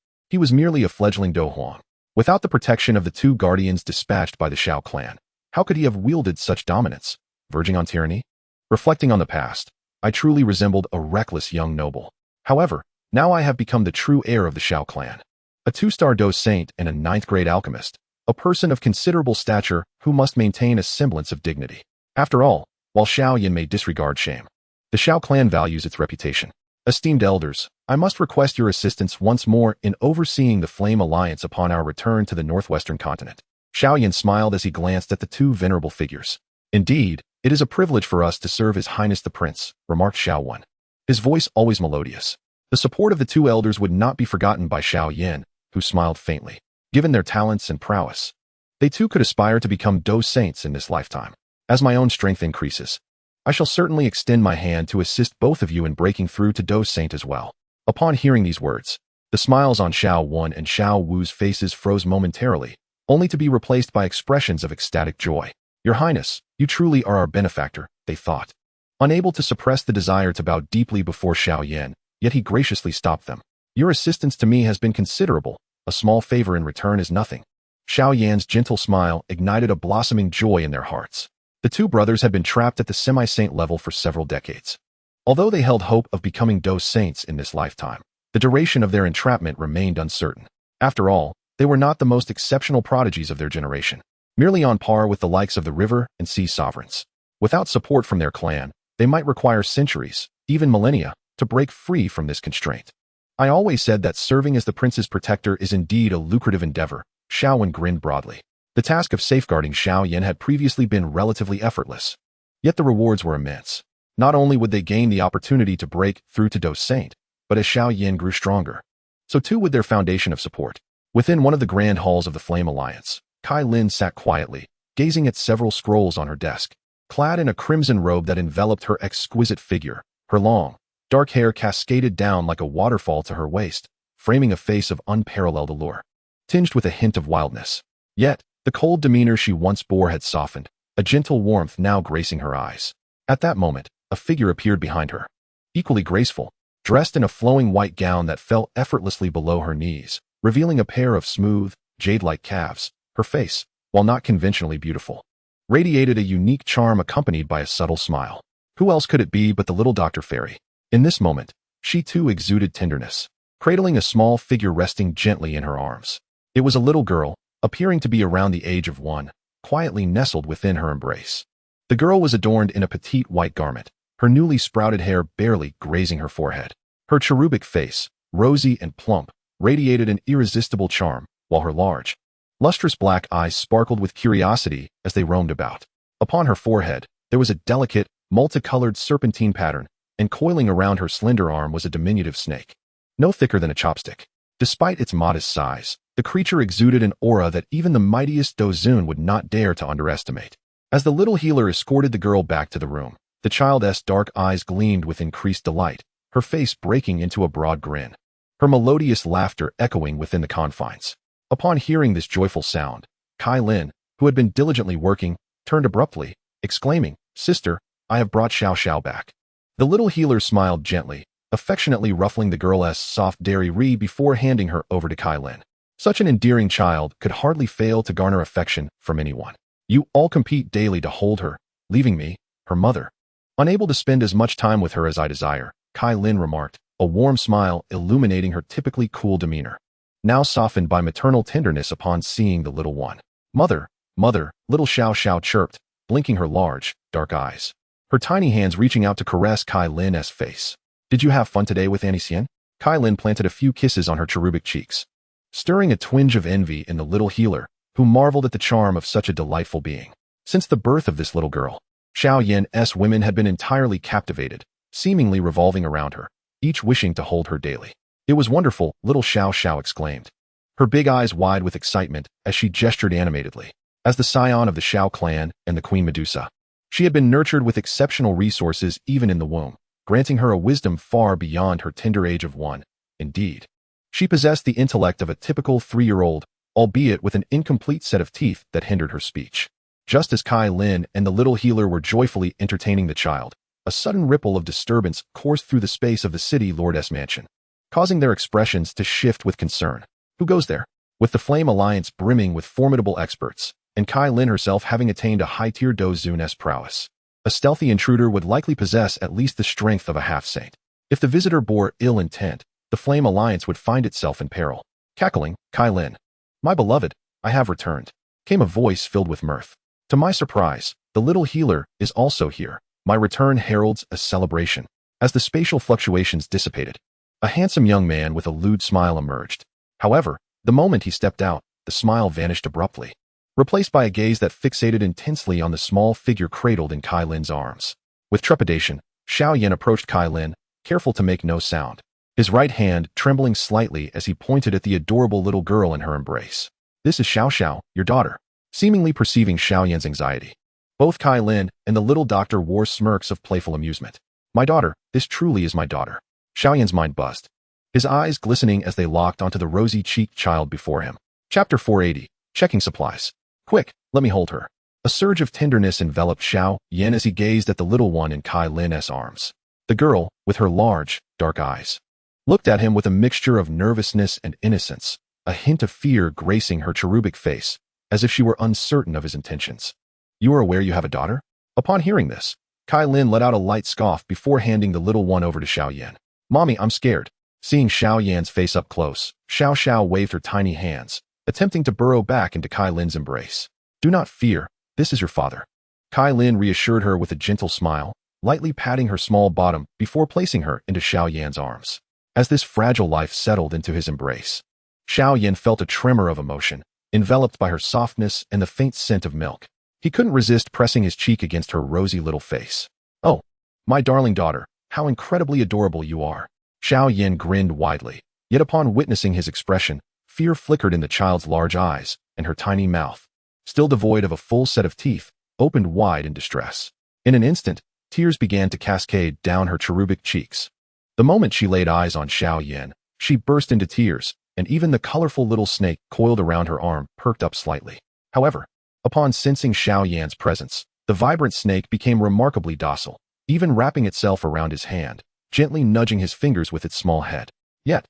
merely a fledgling Dou Huang. Without the protection of the two guardians dispatched by the Xiao clan, how could he have wielded such dominance, verging on tyranny? Reflecting on the past, I truly resembled a reckless young noble. However, now I have become the true heir of the Xiao clan, a 2-star Dou Saint and a 9th-grade alchemist, a person of considerable stature who must maintain a semblance of dignity. After all, while Xiao Yan may disregard shame, the Xiao clan values its reputation. Esteemed elders, I must request your assistance once more in overseeing the Flame Alliance upon our return to the northwestern continent. Xiao Yan smiled as he glanced at the two venerable figures. "Indeed, it is a privilege for us to serve His Highness the Prince," remarked Xiao Wen, his voice always melodious. The support of the two elders would not be forgotten by Xiao Yan, who smiled faintly. Given their talents and prowess, they too could aspire to become Dou Saints in this lifetime. As my own strength increases, I shall certainly extend my hand to assist both of you in breaking through to Dou Saint as well. Upon hearing these words, the smiles on Xiao Wen and Xiao Wu's faces froze momentarily, only to be replaced by expressions of ecstatic joy. "Your Highness, you truly are our benefactor," they thought. Unable to suppress the desire to bow deeply before Xiao Yan, yet he graciously stopped them. "Your assistance to me has been considerable. A small favor in return is nothing." Xiao Yan's gentle smile ignited a blossoming joy in their hearts. The two brothers had been trapped at the semi-saint level for several decades. Although they held hope of becoming Dou Saints in this lifetime, the duration of their entrapment remained uncertain. After all, they were not the most exceptional prodigies of their generation, merely on par with the likes of the river and sea sovereigns. Without support from their clan, they might require centuries, even millennia, to break free from this constraint. "I always said that serving as the prince's protector is indeed a lucrative endeavor," Xiao Yan grinned broadly. The task of safeguarding Xiao Yan had previously been relatively effortless. Yet the rewards were immense. Not only would they gain the opportunity to break through to Dou Saint, but as Xiao Yan grew stronger, so too would their foundation of support. Within one of the grand halls of the Flame Alliance, Kai Lin sat quietly, gazing at several scrolls on her desk. Clad in a crimson robe that enveloped her exquisite figure, her long, dark hair cascaded down like a waterfall to her waist, framing a face of unparalleled allure, tinged with a hint of wildness. Yet, the cold demeanor she once bore had softened, a gentle warmth now gracing her eyes. At that moment, a figure appeared behind her, equally graceful, dressed in a flowing white gown that fell effortlessly below her knees, revealing a pair of smooth, jade-like calves. Her face, while not conventionally beautiful, radiated a unique charm accompanied by a subtle smile. Who else could it be but the little Dr. Fairy? In this moment, she too exuded tenderness, cradling a small figure resting gently in her arms. It was a little girl, appearing to be around the age of 1, quietly nestled within her embrace. The girl was adorned in a petite white garment, her newly sprouted hair barely grazing her forehead. Her cherubic face, rosy and plump, radiated an irresistible charm, while her large, lustrous black eyes sparkled with curiosity as they roamed about. Upon her forehead, there was a delicate, multicolored serpentine pattern, and coiling around her slender arm was a diminutive snake, no thicker than a chopstick. Despite its modest size, the creature exuded an aura that even the mightiest Dozun would not dare to underestimate. As the little healer escorted the girl back to the room, the child's dark eyes gleamed with increased delight, her face breaking into a broad grin, her melodious laughter echoing within the confines. Upon hearing this joyful sound, Kai Lin, who had been diligently working, turned abruptly, exclaiming, "Sister, I have brought Xiao Xiao back." The little healer smiled gently, affectionately ruffling the girl's soft dairy before handing her over to Kai Lin. Such an endearing child could hardly fail to garner affection from anyone. You all compete daily to hold her, leaving me, her mother, unable to spend as much time with her as I desire, Kai Lin remarked, a warm smile illuminating her typically cool demeanor, now softened by maternal tenderness upon seeing the little one. Mother, mother, little Xiao Xiao chirped, blinking her large, dark eyes, her tiny hands reaching out to caress Kai Lin's face. Did you have fun today with Annie Xian? Kai Lin planted a few kisses on her cherubic cheeks, stirring a twinge of envy in the little healer, who marveled at the charm of such a delightful being. Since the birth of this little girl, Xiao Yan's women had been entirely captivated, seemingly revolving around her, each wishing to hold her daily. It was wonderful, little Xiao Xiao exclaimed, her big eyes wide with excitement as she gestured animatedly. As the scion of the Xiao clan and the Queen Medusa, she had been nurtured with exceptional resources even in the womb, granting her a wisdom far beyond her tender age of 1. Indeed, she possessed the intellect of a typical 3-year-old, albeit with an incomplete set of teeth that hindered her speech. Just as Kai Lin and the little healer were joyfully entertaining the child, a sudden ripple of disturbance coursed through the space of the city lord's mansion, causing their expressions to shift with concern. Who goes there? With the Flame Alliance brimming with formidable experts, and Kai Lin herself having attained a high-tier Dozun's prowess, a stealthy intruder would likely possess at least the strength of a half-saint. If the visitor bore ill intent, the Flame Alliance would find itself in peril. Cackling, Kai Lin, my beloved, I have returned, came a voice filled with mirth. To my surprise, the little healer is also here. My return heralds a celebration. As the spatial fluctuations dissipated, a handsome young man with a lewd smile emerged. However, the moment he stepped out, the smile vanished abruptly, replaced by a gaze that fixated intensely on the small figure cradled in Kai Lin's arms. With trepidation, Xiao Yan approached Kai Lin, careful to make no sound, his right hand trembling slightly as he pointed at the adorable little girl in her embrace. This is Xiao Xiao, your daughter. Seemingly perceiving Xiao Yan's anxiety, both Kai Lin and the little doctor wore smirks of playful amusement. My daughter, this truly is my daughter. Xiao Yan's mind buzzed, his eyes glistening as they locked onto the rosy-cheeked child before him. Chapter 480, Checking Supplies. Quick, let me hold her. A surge of tenderness enveloped Xiao Yan as he gazed at the little one in Kai Lin's arms. The girl, with her large, dark eyes, looked at him with a mixture of nervousness and innocence, a hint of fear gracing her cherubic face, as if she were uncertain of his intentions. You are aware you have a daughter? Upon hearing this, Kai Lin let out a light scoff before handing the little one over to Xiao Yan. Mommy, I'm scared. Seeing Xiao Yan's face up close, Xiao Xiao waved her tiny hands, attempting to burrow back into Kai Lin's embrace. Do not fear, this is your father. Kai Lin reassured her with a gentle smile, lightly patting her small bottom before placing her into Xiao Yan's arms. As this fragile life settled into his embrace, Xiao Yan felt a tremor of emotion, enveloped by her softness and the faint scent of milk. He couldn't resist pressing his cheek against her rosy little face. "Oh, my darling daughter, how incredibly adorable you are." Xiao Yan grinned widely, yet upon witnessing his expression, fear flickered in the child's large eyes, and her tiny mouth, still devoid of a full set of teeth, opened wide in distress. In an instant, tears began to cascade down her cherubic cheeks. The moment she laid eyes on Xiao Yan, she burst into tears, and even the colorful little snake coiled around her arm perked up slightly. However, upon sensing Xiao Yan's presence, the vibrant snake became remarkably docile, even wrapping itself around his hand, gently nudging his fingers with its small head. Yet,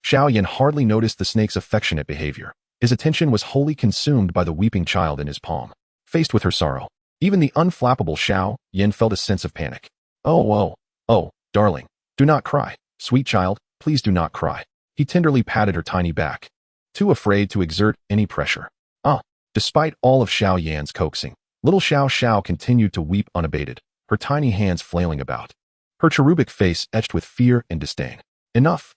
Xiao Yan hardly noticed the snake's affectionate behavior. His attention was wholly consumed by the weeping child in his palm. Faced with her sorrow, even the unflappable Xiao Yan felt a sense of panic. Oh, darling, do not cry. Sweet child, please do not cry." He tenderly patted her tiny back, too afraid to exert any pressure. Despite all of Xiao Yan's coaxing, little Xiao continued to weep unabated, her tiny hands flailing about, her cherubic face etched with fear and disdain. Enough,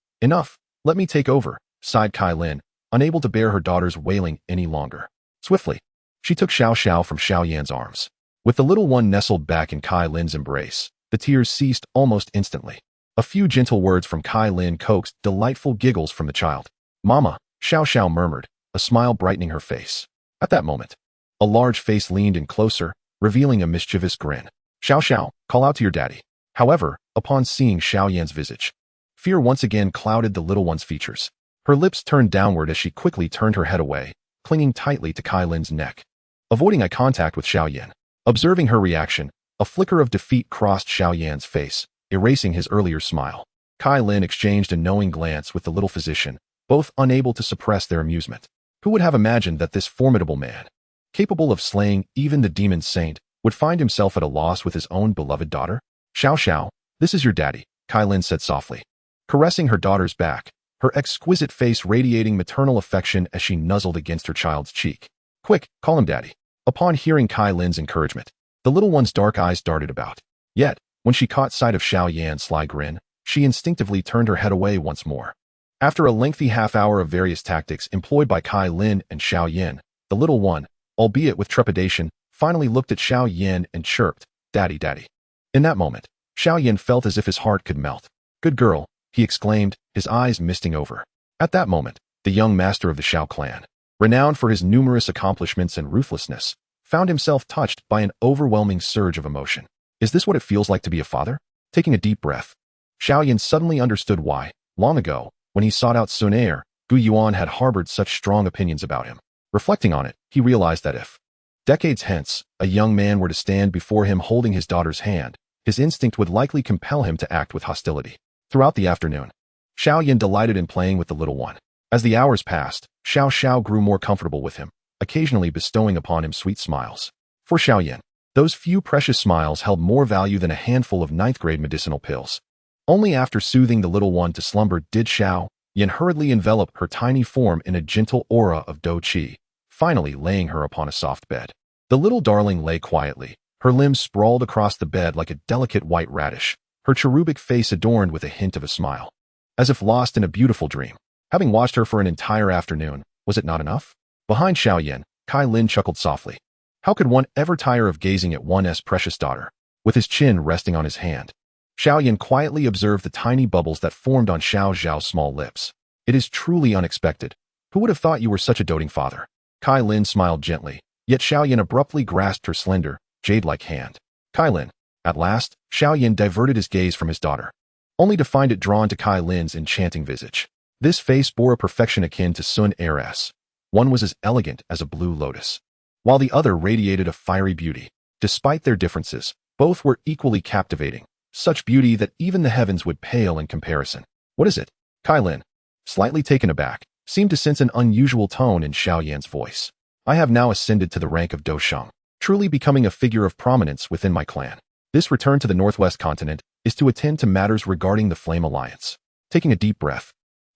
let me take over," sighed Kai Lin, unable to bear her daughter's wailing any longer. Swiftly, she took Xiao from Xiao Yan's arms. With the little one nestled back in Kai Lin's embrace, the tears ceased almost instantly. A few gentle words from Kai Lin coaxed delightful giggles from the child. "Mama," Xiao murmured, a smile brightening her face. At that moment, a large face leaned in closer, revealing a mischievous grin. "Xiao, call out to your daddy." However, upon seeing Xiao Yan's visage, fear once again clouded the little one's features. Her lips turned downward as she quickly turned her head away, clinging tightly to Kai Lin's neck, avoiding eye contact with Xiao Yan. Observing her reaction, a flicker of defeat crossed Xiao Yan's face, erasing his earlier smile. Kai Lin exchanged a knowing glance with the little physician, both unable to suppress their amusement. Who would have imagined that this formidable man, capable of slaying even the demon saint, would find himself at a loss with his own beloved daughter? "Xiao, this is your daddy," Kai Lin said softly, caressing her daughter's back, her exquisite face radiating maternal affection as she nuzzled against her child's cheek. "Quick, call him daddy." Upon hearing Kai Lin's encouragement, the little one's dark eyes darted about. Yet, when she caught sight of Xiao Yan's sly grin, she instinctively turned her head away once more. After a lengthy half-hour of various tactics employed by Kai Lin and Xiao Yan, the little one, albeit with trepidation, finally looked at Xiao Yan and chirped, "Daddy." In that moment, Xiao Yan felt as if his heart could melt. "Good girl," he exclaimed, his eyes misting over. At that moment, the young master of the Xiao clan, renowned for his numerous accomplishments and ruthlessness, found himself touched by an overwhelming surge of emotion. Is this what it feels like to be a father? Taking a deep breath, Xiao Yan suddenly understood why, long ago, when he sought out Sun heir, Gu Yuan had harbored such strong opinions about him. Reflecting on it, he realized that if, decades hence, a young man were to stand before him holding his daughter's hand, his instinct would likely compel him to act with hostility. Throughout the afternoon, Xiao Yan delighted in playing with the little one. As the hours passed, Xiao grew more comfortable with him, occasionally bestowing upon him sweet smiles. For Xiao Yan, those few precious smiles held more value than a handful of ninth-grade medicinal pills. Only after soothing the little one to slumber did Xiao Yan hurriedly envelop her tiny form in a gentle aura of Dou Qi, finally laying her upon a soft bed. The little darling lay quietly, her limbs sprawled across the bed like a delicate white radish, her cherubic face adorned with a hint of a smile. As if lost in a beautiful dream. Having watched her for an entire afternoon, was it not enough? Behind Xiao Yan, Kai Lin chuckled softly. How could one ever tire of gazing at one's precious daughter, with his chin resting on his hand? Xiao Yan quietly observed the tiny bubbles that formed on Xiao Zhao's small lips. It is truly unexpected. Who would have thought you were such a doting father? Kai Lin smiled gently, yet Xiao Yan abruptly grasped her slender, jade-like hand. Kai Lin. At last, Xiao Yan diverted his gaze from his daughter, only to find it drawn to Kai Lin's enchanting visage. This face bore a perfection akin to Sun heiress. One was as elegant as a blue lotus, while the other radiated a fiery beauty. Despite their differences, both were equally captivating. Such beauty that even the heavens would pale in comparison. What is it? Kai Lin, slightly taken aback, seemed to sense an unusual tone in Xiao Yan's voice. I have now ascended to the rank of Dou Sheng, truly becoming a figure of prominence within my clan. This return to the Northwest continent is to attend to matters regarding the Flame Alliance. Taking a deep breath,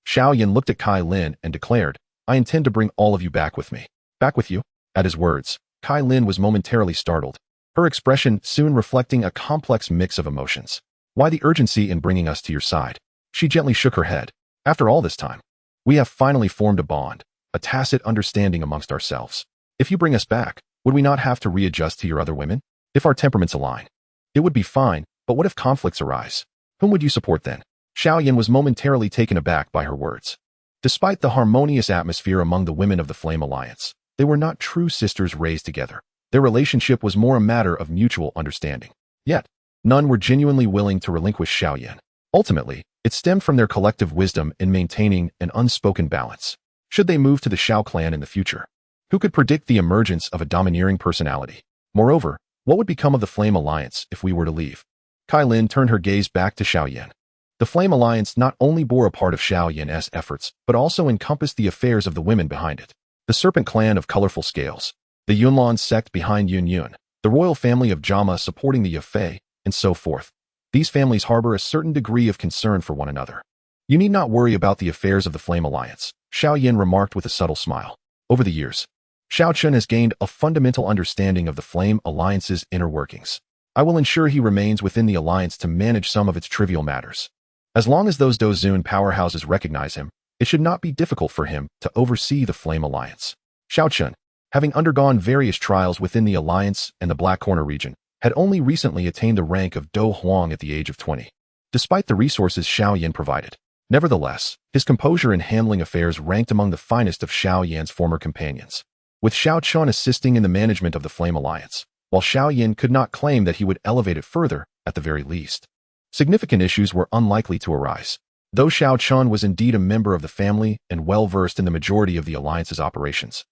Xiao Yan looked at Kai Lin and declared, I intend to bring all of you back with me. Back with you? At his words, Kai Lin was momentarily startled, her expression soon reflecting a complex mix of emotions. Why the urgency in bringing us to your side? She gently shook her head. After all this time, we have finally formed a bond, a tacit understanding amongst ourselves. If you bring us back, would we not have to readjust to your other women? If our temperaments align, it would be fine, but what if conflicts arise? Whom would you support then? Xiao Yan was momentarily taken aback by her words. Despite the harmonious atmosphere among the women of the Flame Alliance, they were not true sisters raised together. Their relationship was more a matter of mutual understanding. Yet, none were genuinely willing to relinquish Xiao Yan. Ultimately, it stemmed from their collective wisdom in maintaining an unspoken balance. Should they move to the Xiao clan in the future? Who could predict the emergence of a domineering personality? Moreover, what would become of the Flame Alliance if we were to leave? Kai Lin turned her gaze back to Xiao Yan. The Flame Alliance not only bore a part of Xiao Yan's efforts, but also encompassed the affairs of the women behind it. The Serpent Clan of Colorful Scales, the Yunlan sect behind Yun Yun, the royal family of Jama supporting the Yafei, and so forth. These families harbor a certain degree of concern for one another. You need not worry about the affairs of the Flame Alliance, Xiao Yan remarked with a subtle smile. Over the years, Xiao Chun has gained a fundamental understanding of the Flame Alliance's inner workings. I will ensure he remains within the alliance to manage some of its trivial matters. As long as those Dozun powerhouses recognize him, it should not be difficult for him to oversee the Flame Alliance. Xiao Chun, having undergone various trials within the Alliance and the Black Corner region, had only recently attained the rank of Dou Huang at the age of 20. Despite the resources Xiao Yan provided, nevertheless, his composure in handling affairs ranked among the finest of Xiao Yan's former companions. With Xiao Chun assisting in the management of the Flame Alliance, while Xiao Yan could not claim that he would elevate it further, at the very least, significant issues were unlikely to arise. Though Xiao Chun was indeed a member of the family and well-versed in the majority of the Alliance's operations,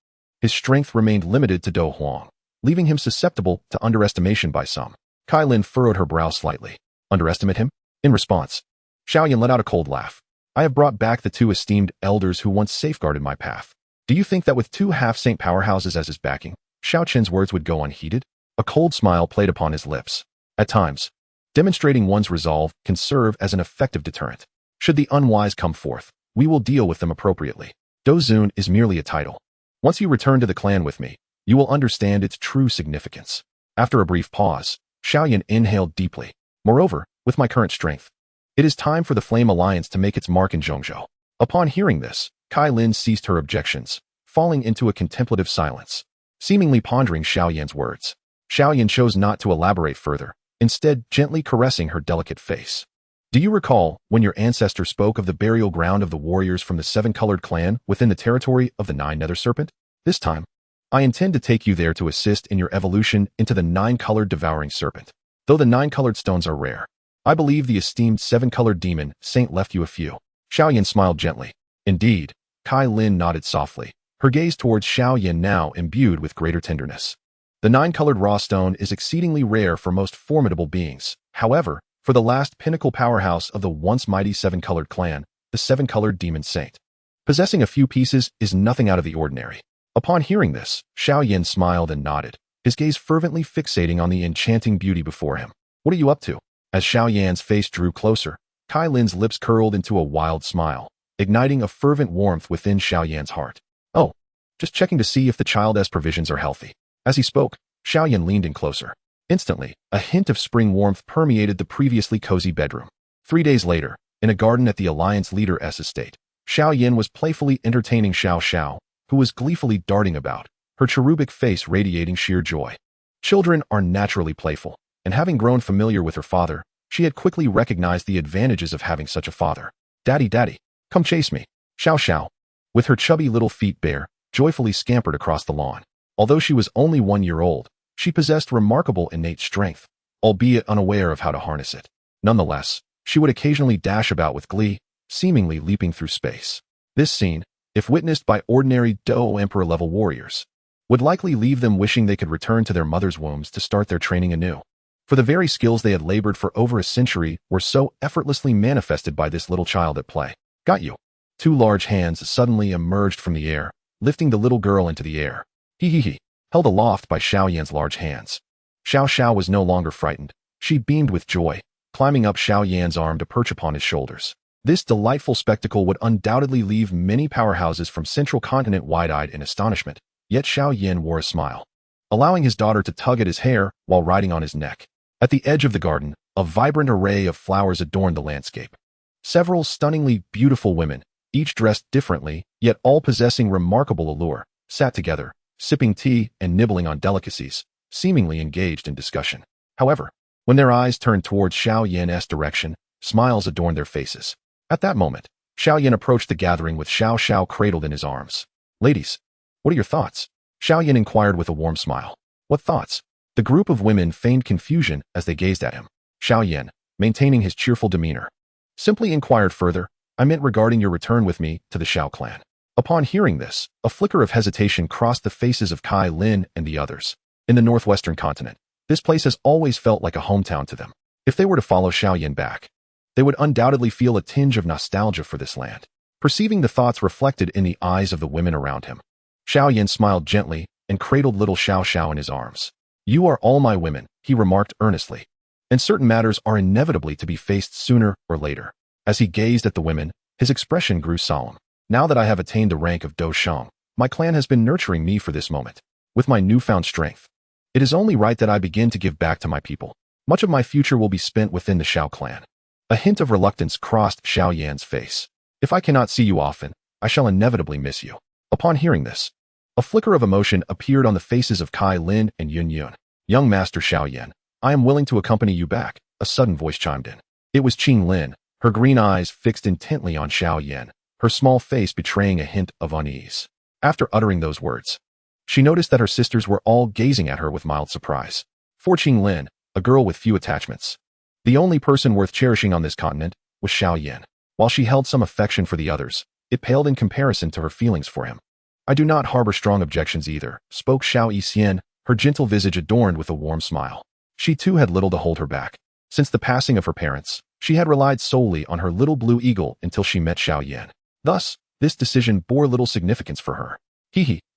his strength remained limited to Dou Huang, leaving him susceptible to underestimation by some. Kai Lin furrowed her brow slightly. Underestimate him? In response, Xiao Yan let out a cold laugh. I have brought back the two esteemed elders who once safeguarded my path. Do you think that with two half-saint powerhouses as his backing, Xiao Chen's words would go unheeded? A cold smile played upon his lips. At times, demonstrating one's resolve can serve as an effective deterrent. Should the unwise come forth, we will deal with them appropriately. Dozun is merely a title. Once you return to the clan with me, you will understand its true significance. After a brief pause, Xiao Yan inhaled deeply. Moreover, with my current strength, it is time for the Flame Alliance to make its mark in Zhongzhou. Upon hearing this, Kai Lin ceased her objections, falling into a contemplative silence, seemingly pondering Xiao Yan's words. Xiao Yan chose not to elaborate further, instead gently caressing her delicate face. Do you recall when your ancestor spoke of the burial ground of the warriors from the Seven-Colored clan within the territory of the Nine Nether Serpent? This time, I intend to take you there to assist in your evolution into the Nine-Colored Devouring Serpent. Though the Nine-Colored stones are rare, I believe the esteemed Seven-Colored Demon Saint left you a few. Xiao Yan smiled gently. Indeed, Kai Lin nodded softly, her gaze towards Xiao Yan now imbued with greater tenderness. The Nine-Colored Raw Stone is exceedingly rare for most formidable beings. However, for the last pinnacle powerhouse of the once mighty Seven-Colored clan, the Seven-Colored Demon Saint, possessing a few pieces is nothing out of the ordinary. Upon hearing this, Xiao Yan smiled and nodded, his gaze fervently fixating on the enchanting beauty before him. What are you up to? As Xiao Yan's face drew closer, Kai Lin's lips curled into a wild smile, igniting a fervent warmth within Xiao Yan's heart. Oh, just checking to see if the child's provisions are healthy. As he spoke, Xiao Yan leaned in closer. Instantly, a hint of spring warmth permeated the previously cozy bedroom. 3 days later, in a garden at the Alliance leader's estate, Xiao Yan was playfully entertaining Xiao Xiao, who was gleefully darting about, her cherubic face radiating sheer joy. Children are naturally playful, and having grown familiar with her father, she had quickly recognized the advantages of having such a father. Daddy, daddy, come chase me. Xiao Xiao, with her chubby little feet bare, joyfully scampered across the lawn. Although she was only 1 year old, she possessed remarkable innate strength, albeit unaware of how to harness it. Nonetheless, she would occasionally dash about with glee, seemingly leaping through space. This scene, if witnessed by ordinary Dou Emperor level warriors, would likely leave them wishing they could return to their mother's wombs to start their training anew. For the very skills they had labored for over a century were so effortlessly manifested by this little child at play. Got you. 2 large hands suddenly emerged from the air, lifting the little girl into the air. He, held aloft by Xiao Yan's large hands. Xiao Xiao was no longer frightened. She beamed with joy, climbing up Xiao Yan's arm to perch upon his shoulders. This delightful spectacle would undoubtedly leave many powerhouses from Central Continent wide-eyed in astonishment, yet Xiao Yan wore a smile, allowing his daughter to tug at his hair while riding on his neck. At the edge of the garden, a vibrant array of flowers adorned the landscape. Several stunningly beautiful women, each dressed differently, yet all possessing remarkable allure, sat together, sipping tea and nibbling on delicacies, seemingly engaged in discussion. However, when their eyes turned towards Xiao Yan's direction, smiles adorned their faces. At that moment, Xiao Yan approached the gathering with Xiao cradled in his arms. "Ladies, what are your thoughts?" Xiao Yan inquired with a warm smile. "What thoughts?" The group of women feigned confusion as they gazed at him. Xiao Yan, maintaining his cheerful demeanor, simply inquired further, "I meant regarding your return with me to the Xiao clan." Upon hearing this, a flicker of hesitation crossed the faces of Kai Lin and the others. In the northwestern continent, this place has always felt like a hometown to them. If they were to follow Xiao Yan back, they would undoubtedly feel a tinge of nostalgia for this land. Perceiving the thoughts reflected in the eyes of the women around him, Xiao Yan smiled gently and cradled little Xiao in his arms. "You are all my women," he remarked earnestly, "and certain matters are inevitably to be faced sooner or later." As he gazed at the women, his expression grew solemn. "Now that I have attained the rank of Dou Shang, my clan has been nurturing me for this moment. With my newfound strength, it is only right that I begin to give back to my people. Much of my future will be spent within the Xiao clan." A hint of reluctance crossed Xiao Yan's face. "If I cannot see you often, I shall inevitably miss you." Upon hearing this, a flicker of emotion appeared on the faces of Kai Lin and Yun. "Young Master Xiao Yan, I am willing to accompany you back," a sudden voice chimed in. It was Qing Lin, her green eyes fixed intently on Xiao Yan, her small face betraying a hint of unease. After uttering those words, she noticed that her sisters were all gazing at her with mild surprise. For Qing Lin, a girl with few attachments, the only person worth cherishing on this continent was Xiao Yan. While she held some affection for the others, it paled in comparison to her feelings for him. "I do not harbor strong objections either," spoke Xiao Yan, her gentle visage adorned with a warm smile. She too had little to hold her back. Since the passing of her parents, she had relied solely on her little blue eagle until she met Xiao Yan. Thus, this decision bore little significance for her.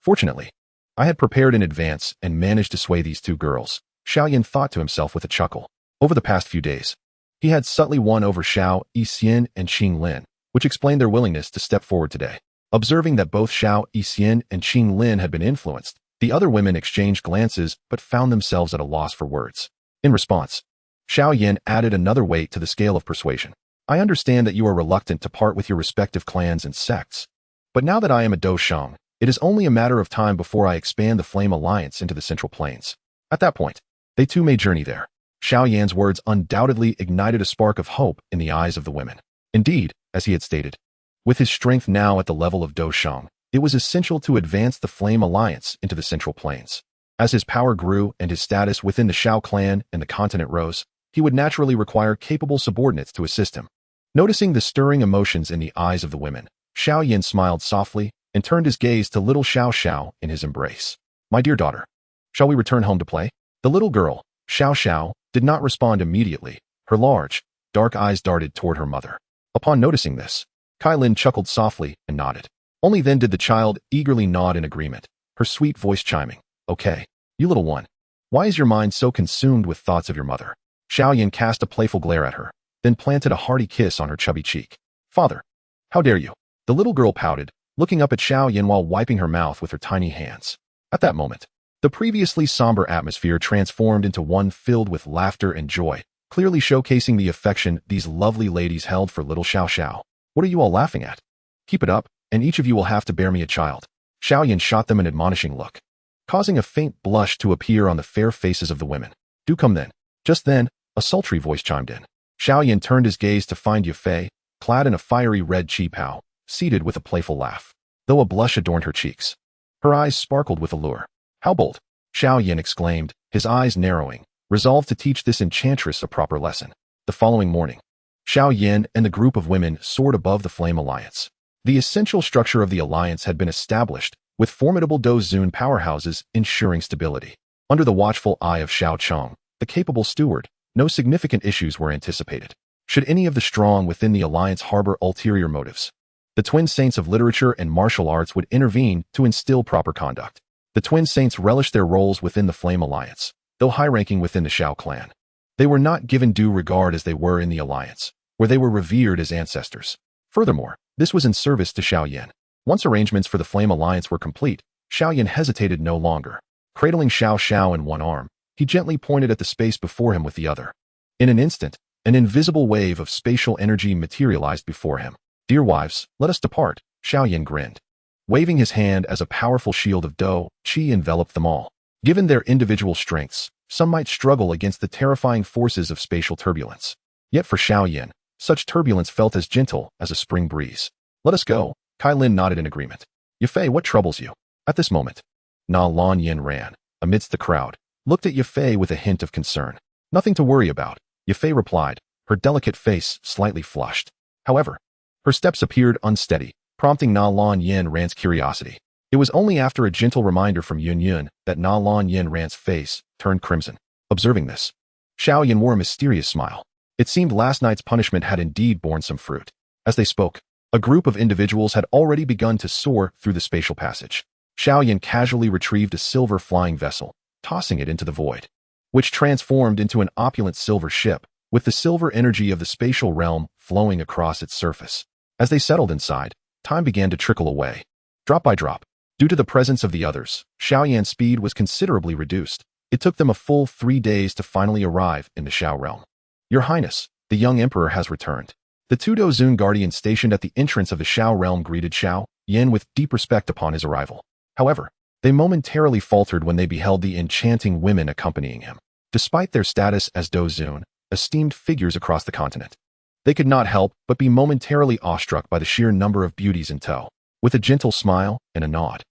Fortunately, I had prepared in advance and managed to sway these two girls," Xiao Yan thought to himself with a chuckle. Over the past few days, he had subtly won over Xiao Yan and Qing Lin, which explained their willingness to step forward today. Observing that both Xiao Yan and Qing Lin had been influenced, the other women exchanged glances but found themselves at a loss for words. In response, Xiao Yan added another weight to the scale of persuasion. "I understand that you are reluctant to part with your respective clans and sects, but now that I am a Dou Shang, it is only a matter of time before I expand the Flame Alliance into the Central Plains. At that point, they too may journey there." Xiao Yan's words undoubtedly ignited a spark of hope in the eyes of the women. Indeed, as he had stated, with his strength now at the level of Dou Shang, it was essential to advance the Flame Alliance into the Central Plains. As his power grew and his status within the Xiao clan and the continent rose, he would naturally require capable subordinates to assist him. Noticing the stirring emotions in the eyes of the women, Xiao Yan smiled softly and turned his gaze to little Xiao in his embrace. "My dear daughter, shall we return home to play?" The little girl, Xiao, did not respond immediately. Her large, dark eyes darted toward her mother. Upon noticing this, Kai Lin chuckled softly and nodded. Only then did the child eagerly nod in agreement, her sweet voice chiming. "Okay, you little one. Why is your mind so consumed with thoughts of your mother?" Xiao Yan cast a playful glare at her, then planted a hearty kiss on her chubby cheek. "Father, how dare you?" The little girl pouted, looking up at Xiao Yan while wiping her mouth with her tiny hands. At that moment, the previously somber atmosphere transformed into one filled with laughter and joy, clearly showcasing the affection these lovely ladies held for little Xiao. "What are you all laughing at? Keep it up, and each of you will have to bear me a child." Xiao Yan shot them an admonishing look, causing a faint blush to appear on the fair faces of the women. "Do come then." Just then, a sultry voice chimed in. Xiao Yan turned his gaze to find Yufei, clad in a fiery red qipao, seated with a playful laugh. Though a blush adorned her cheeks, her eyes sparkled with allure. "How bold!" Xiao Yan exclaimed, his eyes narrowing, resolved to teach this enchantress a proper lesson. The following morning, Xiao Yan and the group of women soared above the Flame Alliance. The essential structure of the alliance had been established, with formidable Dou Zun powerhouses ensuring stability. Under the watchful eye of Xiao Chong, the capable steward, no significant issues were anticipated. Should any of the strong within the alliance harbor ulterior motives, the twin saints of literature and martial arts would intervene to instill proper conduct. The twin saints relished their roles within the Flame Alliance, though high-ranking within the Xiao clan. They were not given due regard as they were in the alliance, where they were revered as ancestors. Furthermore, this was in service to Xiao Yan. Once arrangements for the Flame Alliance were complete, Xiao Yan hesitated no longer. Cradling Xiao in one arm, he gently pointed at the space before him with the other. In an instant, an invisible wave of spatial energy materialized before him. Dear wives, let us depart, Xiao Yan grinned. Waving his hand as a powerful shield of Dou, Qi enveloped them all. Given their individual strengths, some might struggle against the terrifying forces of spatial turbulence. Yet for Xiao Yan, such turbulence felt as gentle as a spring breeze. Let us go, Kai Lin nodded in agreement. Yafei, what troubles you? At this moment, Na Lan Yin ran, amidst the crowd, looked at Yafei with a hint of concern. Nothing to worry about, Yafei replied, her delicate face slightly flushed. However, her steps appeared unsteady, prompting Na Lan Yin Ran's curiosity. It was only after a gentle reminder from Yun Yun that Na Lan Yin Ran's face turned crimson. Observing this, Xiao Yan wore a mysterious smile. It seemed last night's punishment had indeed borne some fruit. As they spoke, a group of individuals had already begun to soar through the spatial passage. Xiao Yan casually retrieved a silver flying vessel, tossing it into the void, which transformed into an opulent silver ship, with the silver energy of the spatial realm flowing across its surface. As they settled inside, time began to trickle away. Drop by drop, due to the presence of the others, Xiao Yan's speed was considerably reduced. It took them a full 3 days to finally arrive in the Xiao realm. Your Highness, the young emperor has returned. The two Dou Zun guardians stationed at the entrance of the Xiao realm greeted Xiao Yan with deep respect upon his arrival. However, they momentarily faltered when they beheld the enchanting women accompanying him. Despite their status as Dou Zun, esteemed figures across the continent, they could not help but be momentarily awestruck by the sheer number of beauties in tow. With a gentle smile and a nod,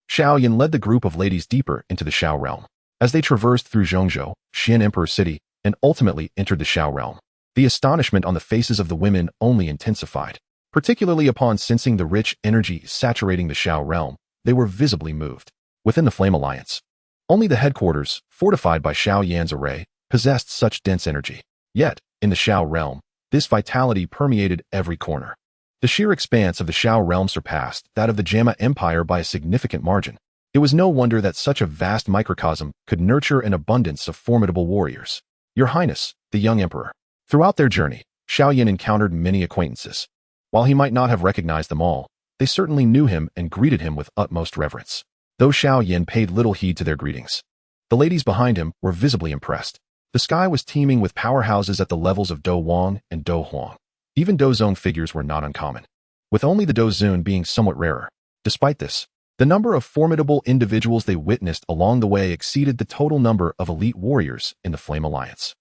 Xiao Yan led the group of ladies deeper into the Xiao realm. As they traversed through Zhongzhou, Xian Emperor City, and ultimately entered the Xiao realm, the astonishment on the faces of the women only intensified. Particularly upon sensing the rich energy saturating the Xiao realm, they were visibly moved. Within the Flame Alliance, only the headquarters, fortified by Xiao Yan's array, possessed such dense energy. Yet, in the Xiao realm, this vitality permeated every corner. The sheer expanse of the Xiao realm surpassed that of the Jamma Empire by a significant margin. It was no wonder that such a vast microcosm could nurture an abundance of formidable warriors. Your Highness, the young emperor. Throughout their journey, Xiao Yan encountered many acquaintances. While he might not have recognized them all, they certainly knew him and greeted him with utmost reverence. Though Xiao Yan paid little heed to their greetings, the ladies behind him were visibly impressed. The sky was teeming with powerhouses at the levels of Dou Wang and Dou Huang. Even Dou Zong figures were not uncommon, with only the Dou Zun being somewhat rarer. Despite this, the number of formidable individuals they witnessed along the way exceeded the total number of elite warriors in the Flame Alliance.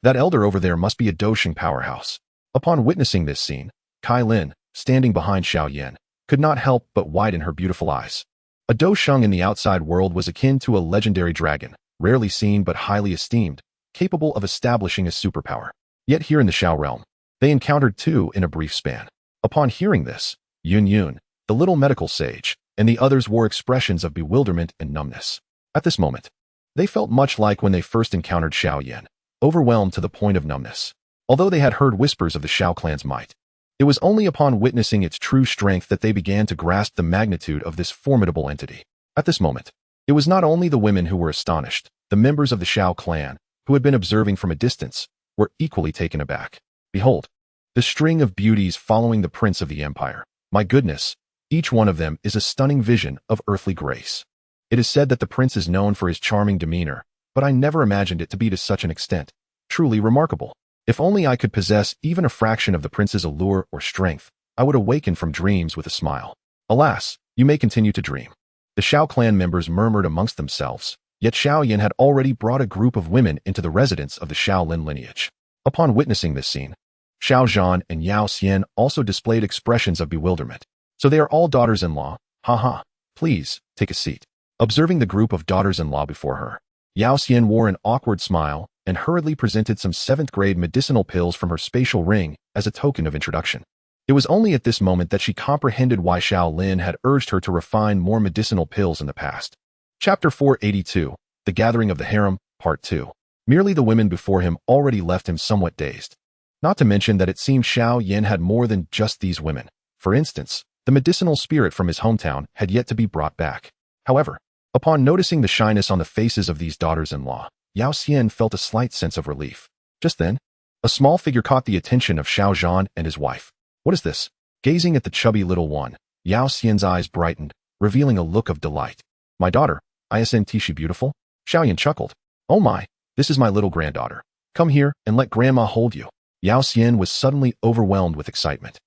That elder over there must be a Dousheng powerhouse. Upon witnessing this scene, Kai Lin, standing behind Xiao Yan, could not help but widen her beautiful eyes. A Dousheng in the outside world was akin to a legendary dragon, rarely seen but highly esteemed, capable of establishing a superpower. Yet here in the Xiao realm, they encountered two in a brief span. Upon hearing this, Yun Yun, the little medical sage, and the others wore expressions of bewilderment and numbness. At this moment, they felt much like when they first encountered Xiao Yan, overwhelmed to the point of numbness. Although they had heard whispers of the Xiao clan's might, it was only upon witnessing its true strength that they began to grasp the magnitude of this formidable entity. At this moment, it was not only the women who were astonished. The members of the Xiao clan, who had been observing from a distance, were equally taken aback. Behold, the string of beauties following the prince of the empire. My goodness, each one of them is a stunning vision of earthly grace. It is said that the prince is known for his charming demeanor, but I never imagined it to be to such an extent. Truly remarkable. If only I could possess even a fraction of the prince's allure or strength, I would awaken from dreams with a smile. Alas, you may continue to dream. The Xiao clan members murmured amongst themselves, yet Xiao Yan had already brought a group of women into the residence of the Shaolin lineage. Upon witnessing this scene, Xiao Zhan and Yao Xian also displayed expressions of bewilderment. So they are all daughters-in-law, haha. Please, take a seat. Observing the group of daughters-in-law before her, Yao Xian wore an awkward smile and hurriedly presented some 7th-grade medicinal pills from her spatial ring as a token of introduction. It was only at this moment that she comprehended why Xiao Lin had urged her to refine more medicinal pills in the past. Chapter 482, The Gathering of the Harem, Part 2. Merely the women before him already left him somewhat dazed. Not to mention that it seemed Xiao Yan had more than just these women. For instance, the medicinal spirit from his hometown had yet to be brought back. However, upon noticing the shyness on the faces of these daughters-in-law, Yao Xian felt a slight sense of relief. Just then, a small figure caught the attention of Xiao Zhan and his wife. What is this? Gazing at the chubby little one, Yao Xian's eyes brightened, revealing a look of delight. My daughter, isn't she beautiful? Xiao Yan chuckled. Oh my, this is my little granddaughter. Come here and let grandma hold you. Yao Xian was suddenly overwhelmed with excitement.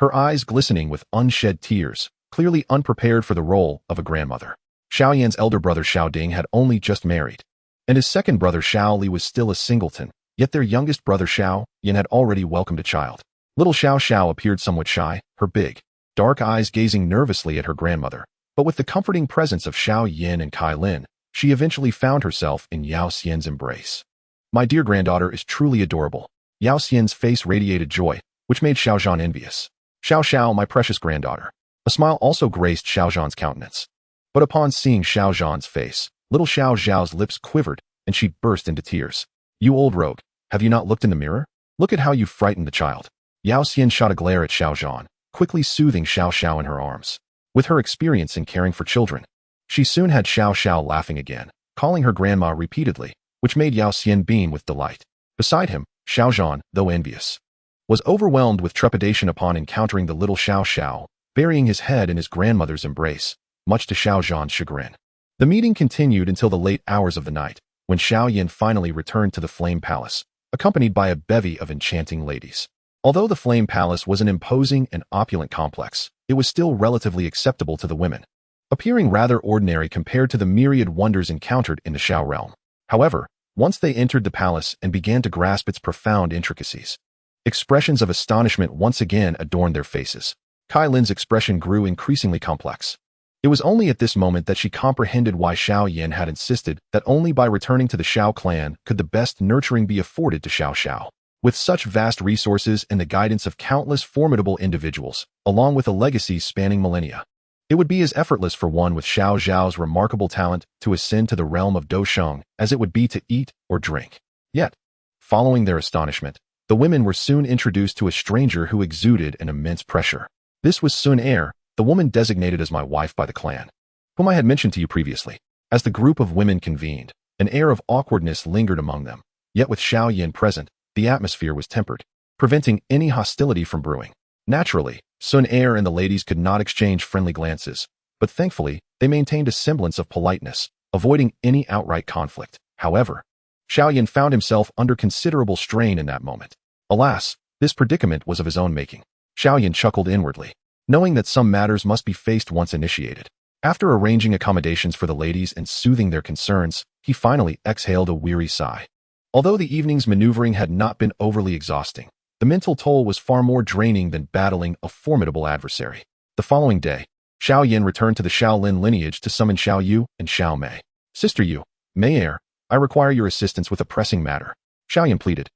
her eyes glistening with unshed tears, clearly unprepared for the role of a grandmother. Xiao Yan's elder brother Xiao Ding had only just married, and his second brother Xiao Li was still a singleton, yet their youngest brother Xiao Yan had already welcomed a child. Little Xiao Xiao appeared somewhat shy, her big, dark eyes gazing nervously at her grandmother, but with the comforting presence of Xiao Yan and Kai Lin, she eventually found herself in Yao Xian's embrace. My dear granddaughter is truly adorable. Yao Xian's face radiated joy, which made Xiao Zhan envious. Xiao Xiao, my precious granddaughter. A smile also graced Xiao Zhan's countenance. But upon seeing Xiao Zhan's face, little Xiao Zhao's lips quivered, and she burst into tears. You old rogue, have you not looked in the mirror? Look at how you frightened the child. Yao Xian shot a glare at Xiao Zhan, quickly soothing Xiao Xiao in her arms. With her experience in caring for children, she soon had Xiao Xiao laughing again, calling her grandma repeatedly, which made Yao Xian beam with delight. Beside him, Xiao Zhan, though envious, was overwhelmed with trepidation upon encountering the little Xiao Xiao, burying his head in his grandmother's embrace, much to Xiao Zhan's chagrin. The meeting continued until the late hours of the night, when Xiao Yan finally returned to the Flame Palace, accompanied by a bevy of enchanting ladies. Although the Flame Palace was an imposing and opulent complex, it was still relatively acceptable to the women, appearing rather ordinary compared to the myriad wonders encountered in the Xiao realm. However, once they entered the palace and began to grasp its profound intricacies, expressions of astonishment once again adorned their faces. Kai Lin's expression grew increasingly complex. It was only at this moment that she comprehended why Xiao Yan had insisted that only by returning to the Xiao clan could the best nurturing be afforded to Xiao Xiao. With such vast resources and the guidance of countless formidable individuals, along with a legacy spanning millennia, it would be as effortless for one with Xiao Zhao's remarkable talent to ascend to the realm of Dou Sheng as it would be to eat or drink. Yet, following their astonishment, the women were soon introduced to a stranger who exuded an immense pressure. This was Sun Heir, the woman designated as my wife by the clan, whom I had mentioned to you previously. As the group of women convened, an air of awkwardness lingered among them, yet with Xiao Yan present, the atmosphere was tempered, preventing any hostility from brewing. Naturally, Sun Heir and the ladies could not exchange friendly glances, but thankfully, they maintained a semblance of politeness, avoiding any outright conflict. However, Xiao Yan found himself under considerable strain in that moment. Alas, this predicament was of his own making. Xiao Yan chuckled inwardly, knowing that some matters must be faced once initiated. After arranging accommodations for the ladies and soothing their concerns, he finally exhaled a weary sigh. Although the evening's maneuvering had not been overly exhausting, the mental toll was far more draining than battling a formidable adversary. The following day, Xiao Yan returned to the Shaolin lineage to summon Xiao Yu and Xiao Mei. Sister Yu, Mei, I require your assistance with a pressing matter, Xiao Yan pleaded,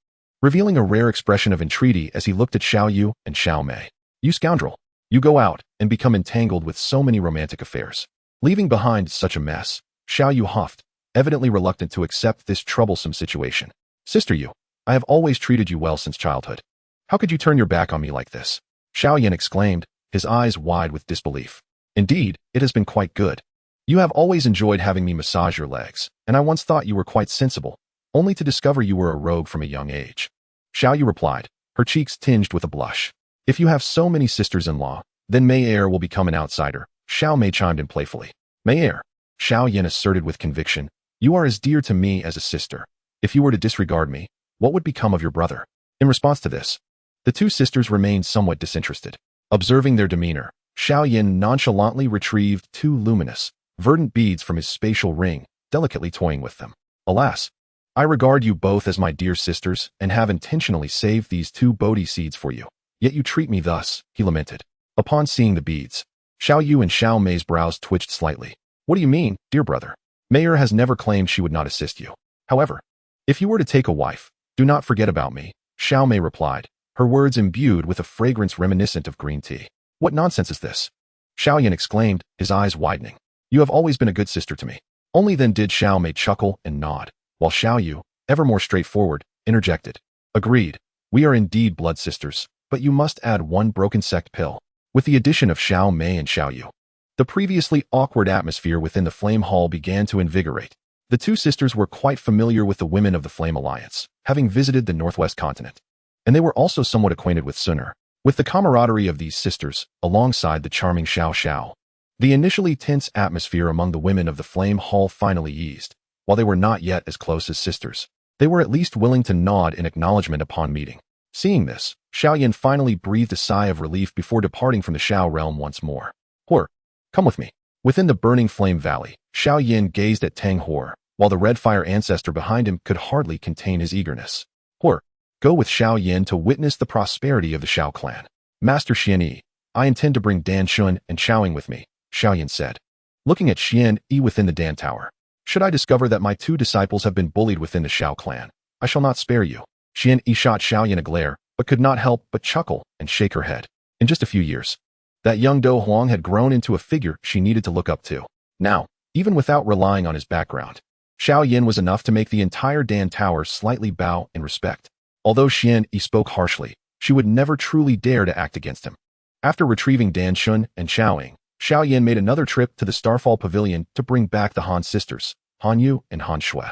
revealing a rare expression of entreaty as he looked at Xiao Yu and Xiao Mei. You scoundrel, you go out and become entangled with so many romantic affairs, leaving behind such a mess. Xiao Yu huffed, evidently reluctant to accept this troublesome situation. Sister Yu, I have always treated you well since childhood. How could you turn your back on me like this? Xiao Yan exclaimed, his eyes wide with disbelief. Indeed, it has been quite good. You have always enjoyed having me massage your legs, and I once thought you were quite sensible, only to discover you were a rogue from a young age. Xiao Yu replied, her cheeks tinged with a blush. If you have so many sisters-in-law, then Mei will become an outsider, Xiao Mei chimed in playfully. Mei, Xiao Yan asserted with conviction, you are as dear to me as a sister. If you were to disregard me, what would become of your brother? In response to this, the two sisters remained somewhat disinterested. Observing their demeanor, Xiao Yan nonchalantly retrieved two luminous, verdant beads from his spatial ring, delicately toying with them. Alas, I regard you both as my dear sisters and have intentionally saved these two Bodhi seeds for you. Yet you treat me thus, he lamented. Upon seeing the beads, Xiao Yu and Xiao Mei's brows twitched slightly. What do you mean, dear brother? Mei has never claimed she would not assist you. However, if you were to take a wife, do not forget about me, Xiao Mei replied, her words imbued with a fragrance reminiscent of green tea. What nonsense is this? Xiao Yan exclaimed, his eyes widening. You have always been a good sister to me. Only then did Xiao Mei chuckle and nod, while Xiao Yu, ever more straightforward, interjected. Agreed, we are indeed blood sisters, but you must add one broken sect pill. With the addition of Xiao Mei and Xiao Yu, the previously awkward atmosphere within the Flame Hall began to invigorate. The two sisters were quite familiar with the women of the Flame Alliance, having visited the Northwest continent, and they were also somewhat acquainted with Sun. With the camaraderie of these sisters, alongside the charming Xiao Xiao, the initially tense atmosphere among the women of the Flame Hall finally eased. While they were not yet as close as sisters, they were at least willing to nod in acknowledgement upon meeting. Seeing this, Xiao Yan finally breathed a sigh of relief before departing from the Xiao realm once more. Hor, come with me. Within the burning flame valley, Xiao Yan gazed at Tang Hor, while the red fire ancestor behind him could hardly contain his eagerness. Hor, go with Xiao Yan to witness the prosperity of the Xiao clan. Master Xian Yi, I intend to bring Dan Shun and Xiaoying with me, Xiao Yan said. Looking at Xian Yi within the Dan Tower. Should I discover that my 2 disciples have been bullied within the Xiao clan, I shall not spare you. Xian Yi shot Xiao Yan a glare, but could not help but chuckle and shake her head. In just a few years, that young Dou Huang had grown into a figure she needed to look up to. Now, even without relying on his background, Xiao Yan was enough to make the entire Dan Tower slightly bow in respect. Although Xian Yi spoke harshly, she would never truly dare to act against him. After retrieving Dan Shun and Xiaoying, Xiao Yan made another trip to the Starfall Pavilion to bring back the Han sisters, Han Yu and Han Shui.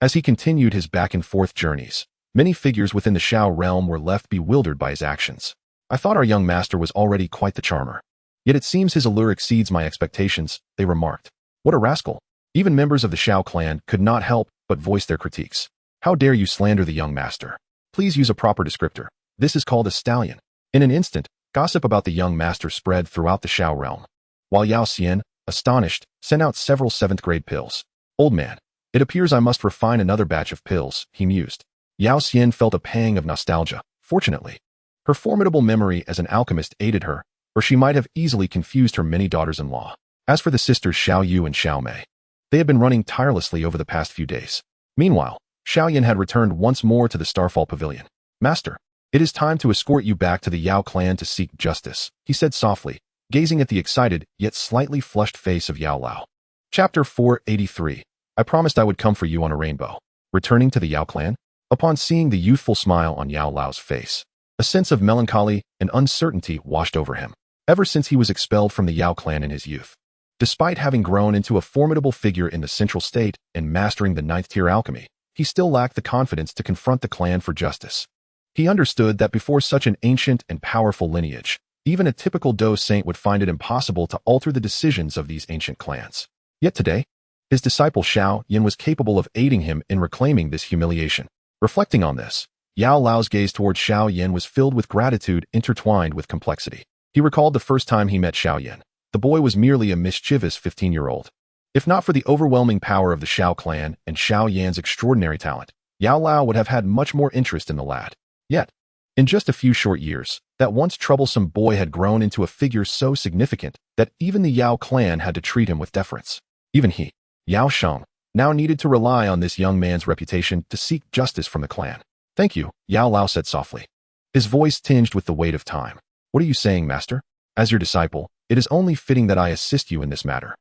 As he continued his back-and-forth journeys, many figures within the Xiao realm were left bewildered by his actions. I thought our young master was already quite the charmer. Yet it seems his allure exceeds my expectations, they remarked. What a rascal. Even members of the Xiao clan could not help but voice their critiques. How dare you slander the young master? Please use a proper descriptor. This is called a stallion. In an instant, gossip about the young master spread throughout the Xiao realm. While Yao Xian, astonished, sent out several 7th-grade pills. Old man, it appears I must refine another batch of pills, he mused. Yao Xian felt a pang of nostalgia. Fortunately, her formidable memory as an alchemist aided her, or she might have easily confused her many daughters-in-law. As for the sisters Xiao Yu and Xiao Mei, they had been running tirelessly over the past few days. Meanwhile, Xiao Yan had returned once more to the Starfall Pavilion. Master, it is time to escort you back to the Yao clan to seek justice, he said softly, gazing at the excited yet slightly flushed face of Yao Lao. Chapter 483. I promised I would come for you on a rainbow. Returning to the Yao clan? Upon seeing the youthful smile on Yao Lao's face, a sense of melancholy and uncertainty washed over him. Ever since he was expelled from the Yao clan in his youth, despite having grown into a formidable figure in the Central State and mastering the 9th-tier alchemy, he still lacked the confidence to confront the clan for justice. He understood that before such an ancient and powerful lineage, even a typical Dou saint would find it impossible to alter the decisions of these ancient clans. Yet today, his disciple Xiao Yan was capable of aiding him in reclaiming this humiliation. Reflecting on this, Yao Lao's gaze towards Xiao Yan was filled with gratitude intertwined with complexity. He recalled the first time he met Xiao Yan. The boy was merely a mischievous 15-year-old. If not for the overwhelming power of the Xiao clan and Xiao Yan's extraordinary talent, Yao Lao would have had much more interest in the lad. Yet, in just a few short years, that once troublesome boy had grown into a figure so significant that even the Yao clan had to treat him with deference. Even he, Yao Sheng, now needed to rely on this young man's reputation to seek justice from the clan. Thank you, Yao Lao said softly, his voice tinged with the weight of time. What are you saying, master? As your disciple, it is only fitting that I assist you in this matter.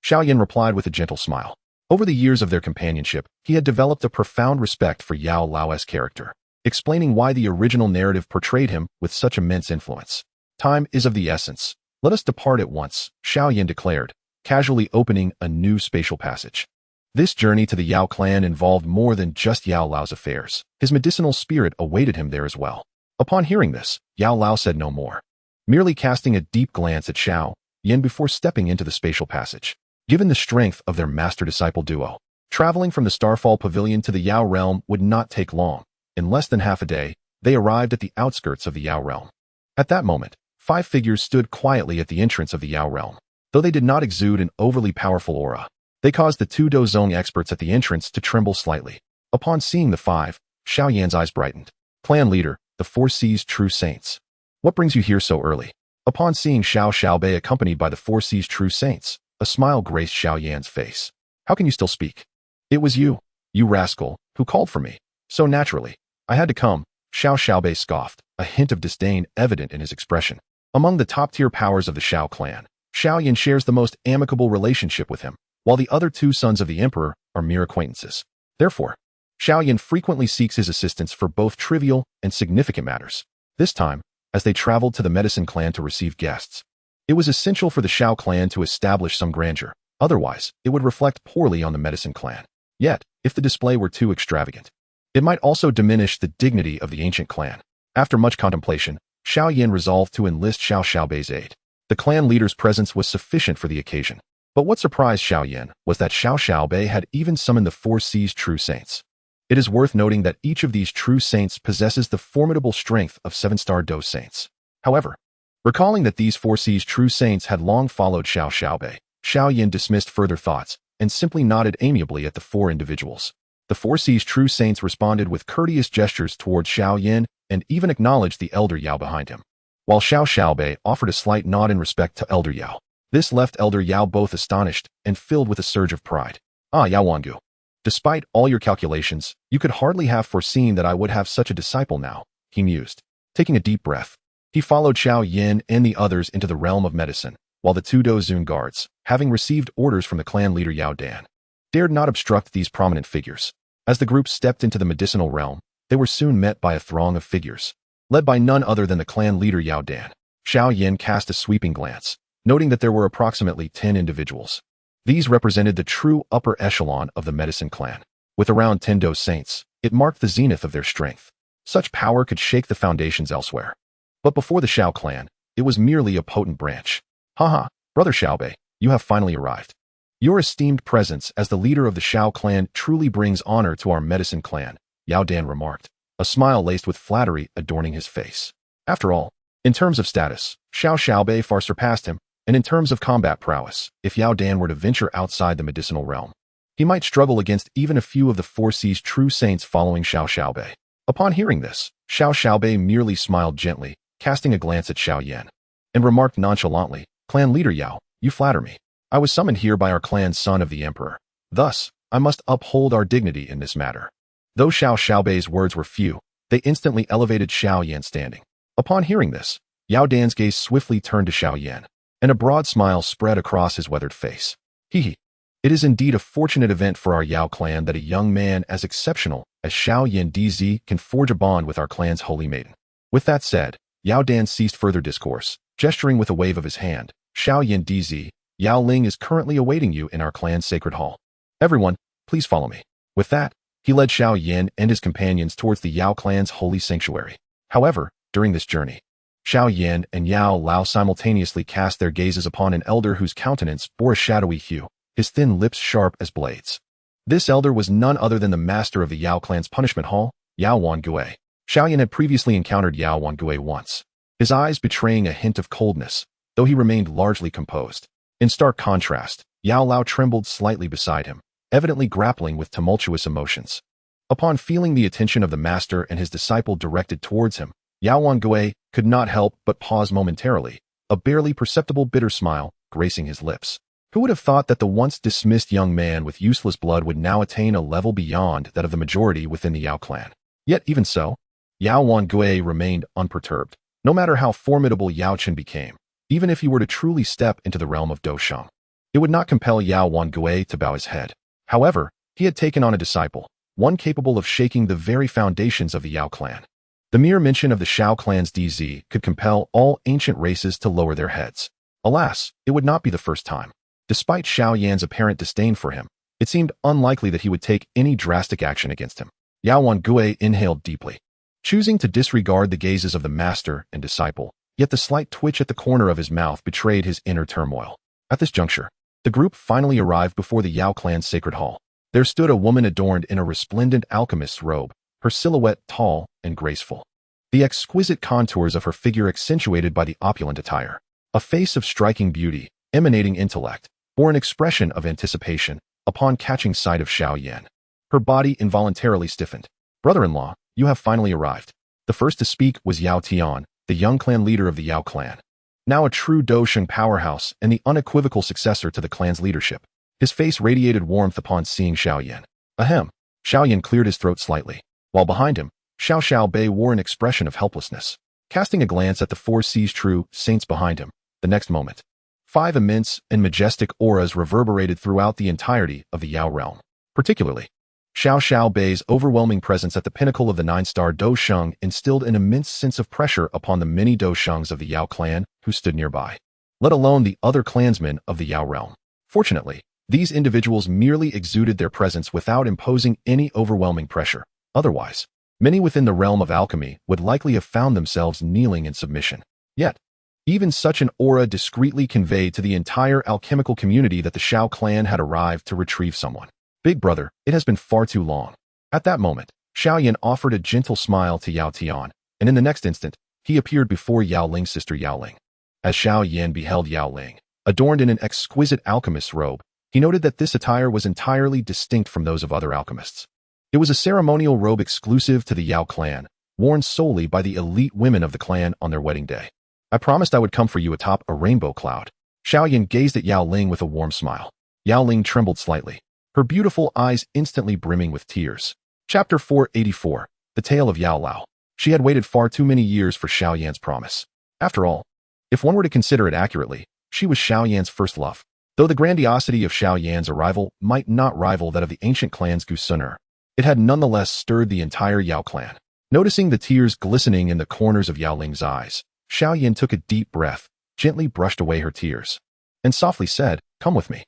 Xiao Yan replied with a gentle smile. Over the years of their companionship, he had developed a profound respect for Yao Lao's character, explaining why the original narrative portrayed him with such immense influence. Time is of the essence. Let us depart at once, Xiao Yan declared, casually opening a new spatial passage. This journey to the Yao clan involved more than just Yao Lao's affairs. His medicinal spirit awaited him there as well. Upon hearing this, Yao Lao said no more, merely casting a deep glance at Xiao Yan before stepping into the spatial passage. Given the strength of their master-disciple duo, traveling from the Starfall Pavilion to the Yao realm would not take long. In less than half a day, they arrived at the outskirts of the Yao realm. At that moment, 5 figures stood quietly at the entrance of the Yao realm. Though they did not exude an overly powerful aura, they caused the 2 Douzong experts at the entrance to tremble slightly. Upon seeing the 5, Xiao Yan's eyes brightened. Clan leader, the 4 C's true saints. What brings you here so early? Upon seeing Xiao Xiaobei accompanied by the 4 C's true saints, a smile graced Xiao Yan's face. How can you still speak? It was you rascal, who called for me. So naturally, I had to come, Xiao Xiaobei scoffed, a hint of disdain evident in his expression. Among the top-tier powers of the Xiao clan, Xiao Yan shares the most amicable relationship with him, while the other 2 sons of the emperor are mere acquaintances. Therefore, Xiao Yan frequently seeks his assistance for both trivial and significant matters. This time, as they traveled to the medicine clan to receive guests, it was essential for the Xiao clan to establish some grandeur. Otherwise, it would reflect poorly on the medicine clan. Yet, if the display were too extravagant, it might also diminish the dignity of the ancient clan. After much contemplation, Xiao Yan resolved to enlist Xiao Xiaobei's aid. The clan leader's presence was sufficient for the occasion. But what surprised Xiao Yan was that Xiao Xiaobei had even summoned the 4 C's true saints. It is worth noting that each of these true saints possesses the formidable strength of 7-star Dou saints. However, recalling that these 4C's true saints had long followed Xiao Xiaobei, Xiao Yan dismissed further thoughts and simply nodded amiably at the 4 individuals. The 4C's true saints responded with courteous gestures towards Xiao Yan and even acknowledged the Elder Yao behind him, while Xiao Xiaobei offered a slight nod in respect to Elder Yao. This left Elder Yao both astonished and filled with a surge of pride. Ah, Yao Wangu. Despite all your calculations, you could hardly have foreseen that I would have such a disciple now, he mused. Taking a deep breath, he followed Xiao Yan and the others into the realm of medicine, while the 2 Dou Zun guards, having received orders from the clan leader Yao Dan, dared not obstruct these prominent figures. As the group stepped into the medicinal realm, they were soon met by a throng of figures, led by none other than the clan leader Yao Dan. Xiao Yan cast a sweeping glance, noting that there were approximately 10 individuals. These represented the true upper echelon of the medicine clan. With around 10 Dou saints, it marked the zenith of their strength. Such power could shake the foundations elsewhere. But before the Xiao clan, it was merely a potent branch. Haha, Brother Xiaobei, you have finally arrived. Your esteemed presence as the leader of the Xiao clan truly brings honor to our medicine clan, Yao Dan remarked, a smile laced with flattery adorning his face. After all, in terms of status, Xiao Xiaobei far surpassed him, and in terms of combat prowess, if Yao Dan were to venture outside the medicinal realm, he might struggle against even a few of the 4C's true saints following Xiao Xiaobei. Upon hearing this, Xiao Xiaobei merely smiled gently, casting a glance at Xiao Yan, and remarked nonchalantly, Clan leader Yao, you flatter me. I was summoned here by our clan's son of the Emperor. Thus, I must uphold our dignity in this matter. Though Xiao Xiaobei's words were few, they instantly elevated Xiao Yan's standing. Upon hearing this, Yao Dan's gaze swiftly turned to Xiao Yan, and a broad smile spread across his weathered face. Hee. It is indeed a fortunate event for our Yao clan that a young man as exceptional as Xiao Yan DZ can forge a bond with our clan's holy maiden. With that said, Yao Dan ceased further discourse, gesturing with a wave of his hand. Xiao Yan DZ, Yao Ling is currently awaiting you in our clan's sacred hall. Everyone, please follow me. With that, he led Xiao Yan and his companions towards the Yao clan's holy sanctuary. However, during this journey, Xiao Yan and Yao Lao simultaneously cast their gazes upon an elder whose countenance bore a shadowy hue, his thin lips sharp as blades. This elder was none other than the master of the Yao clan's punishment hall, Yao Wangue. Xiao Yan had previously encountered Yao Wangue once, his eyes betraying a hint of coldness, though he remained largely composed. In stark contrast, Yao Lao trembled slightly beside him, evidently grappling with tumultuous emotions. Upon feeling the attention of the master and his disciple directed towards him, Yao Wangue could not help but pause momentarily, a barely perceptible bitter smile gracing his lips. Who would have thought that the once dismissed young man with useless blood would now attain a level beyond that of the majority within the Yao clan? Yet even so, Yao Wangue remained unperturbed. No matter how formidable Yao Chen became, even if he were to truly step into the realm of Dou Sheng, it would not compel Yao Wangue to bow his head. However, he had taken on a disciple, one capable of shaking the very foundations of the Yao clan. The mere mention of the Xiao clan's DZ could compel all ancient races to lower their heads. Alas, it would not be the first time. Despite Xiao Yan's apparent disdain for him, it seemed unlikely that he would take any drastic action against him. Yao Wangue inhaled deeply, choosing to disregard the gazes of the master and disciple, yet the slight twitch at the corner of his mouth betrayed his inner turmoil. At this juncture, the group finally arrived before the Yao clan's sacred hall. There stood a woman adorned in a resplendent alchemist's robe, her silhouette tall and graceful, the exquisite contours of her figure accentuated by the opulent attire. A face of striking beauty, emanating intellect, bore an expression of anticipation upon catching sight of Xiao Yan. Her body involuntarily stiffened. Brother-in-law, you have finally arrived. The first to speak was Yao Tian, the young clan leader of the Yao clan, now a true Dou Sheng powerhouse and the unequivocal successor to the clan's leadership. His face radiated warmth upon seeing Xiao Yan. Ahem. Xiao Yan cleared his throat slightly, while behind him, Xiao Xiaobei wore an expression of helplessness, casting a glance at the 4C's true saints behind him. The next moment, 5 immense and majestic auras reverberated throughout the entirety of the Yao realm. Particularly, Xiao Xiaobei's overwhelming presence at the pinnacle of the 9-star Dou Sheng instilled an immense sense of pressure upon the many Dou Shengs of the Yao clan who stood nearby, let alone the other clansmen of the Yao realm. Fortunately, these individuals merely exuded their presence without imposing any overwhelming pressure. Otherwise, many within the realm of alchemy would likely have found themselves kneeling in submission. Yet, even such an aura discreetly conveyed to the entire alchemical community that the Xiao clan had arrived to retrieve someone. Big brother, it has been far too long. At that moment, Xiao Yan offered a gentle smile to Yao Tian, and in the next instant, he appeared before Yao Ling's sister Yao Ling. As Xiao Yan beheld Yao Ling, adorned in an exquisite alchemist's robe, he noted that this attire was entirely distinct from those of other alchemists. It was a ceremonial robe exclusive to the Yao clan, worn solely by the elite women of the clan on their wedding day. I promised I would come for you atop a rainbow cloud. Xiao Yan gazed at Yao Ling with a warm smile. Yao Ling trembled slightly, her beautiful eyes instantly brimming with tears. Chapter 484, The Tale of Yao Lao. She had waited far too many years for Xiao Yan's promise. After all, if one were to consider it accurately, she was Xiao Yan's first love. Though the grandiosity of Xiao Yan's arrival might not rival that of the ancient clan's Gusuner, it had nonetheless stirred the entire Yao clan. Noticing the tears glistening in the corners of Yao Ling's eyes, Xiao Yan took a deep breath, gently brushed away her tears, and softly said, "Come with me."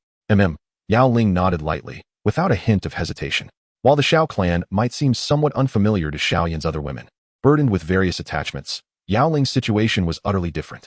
Yao Ling nodded lightly, without a hint of hesitation. While the Xiao clan might seem somewhat unfamiliar to Xiao Yan's other women, burdened with various attachments, Yao Ling's situation was utterly different.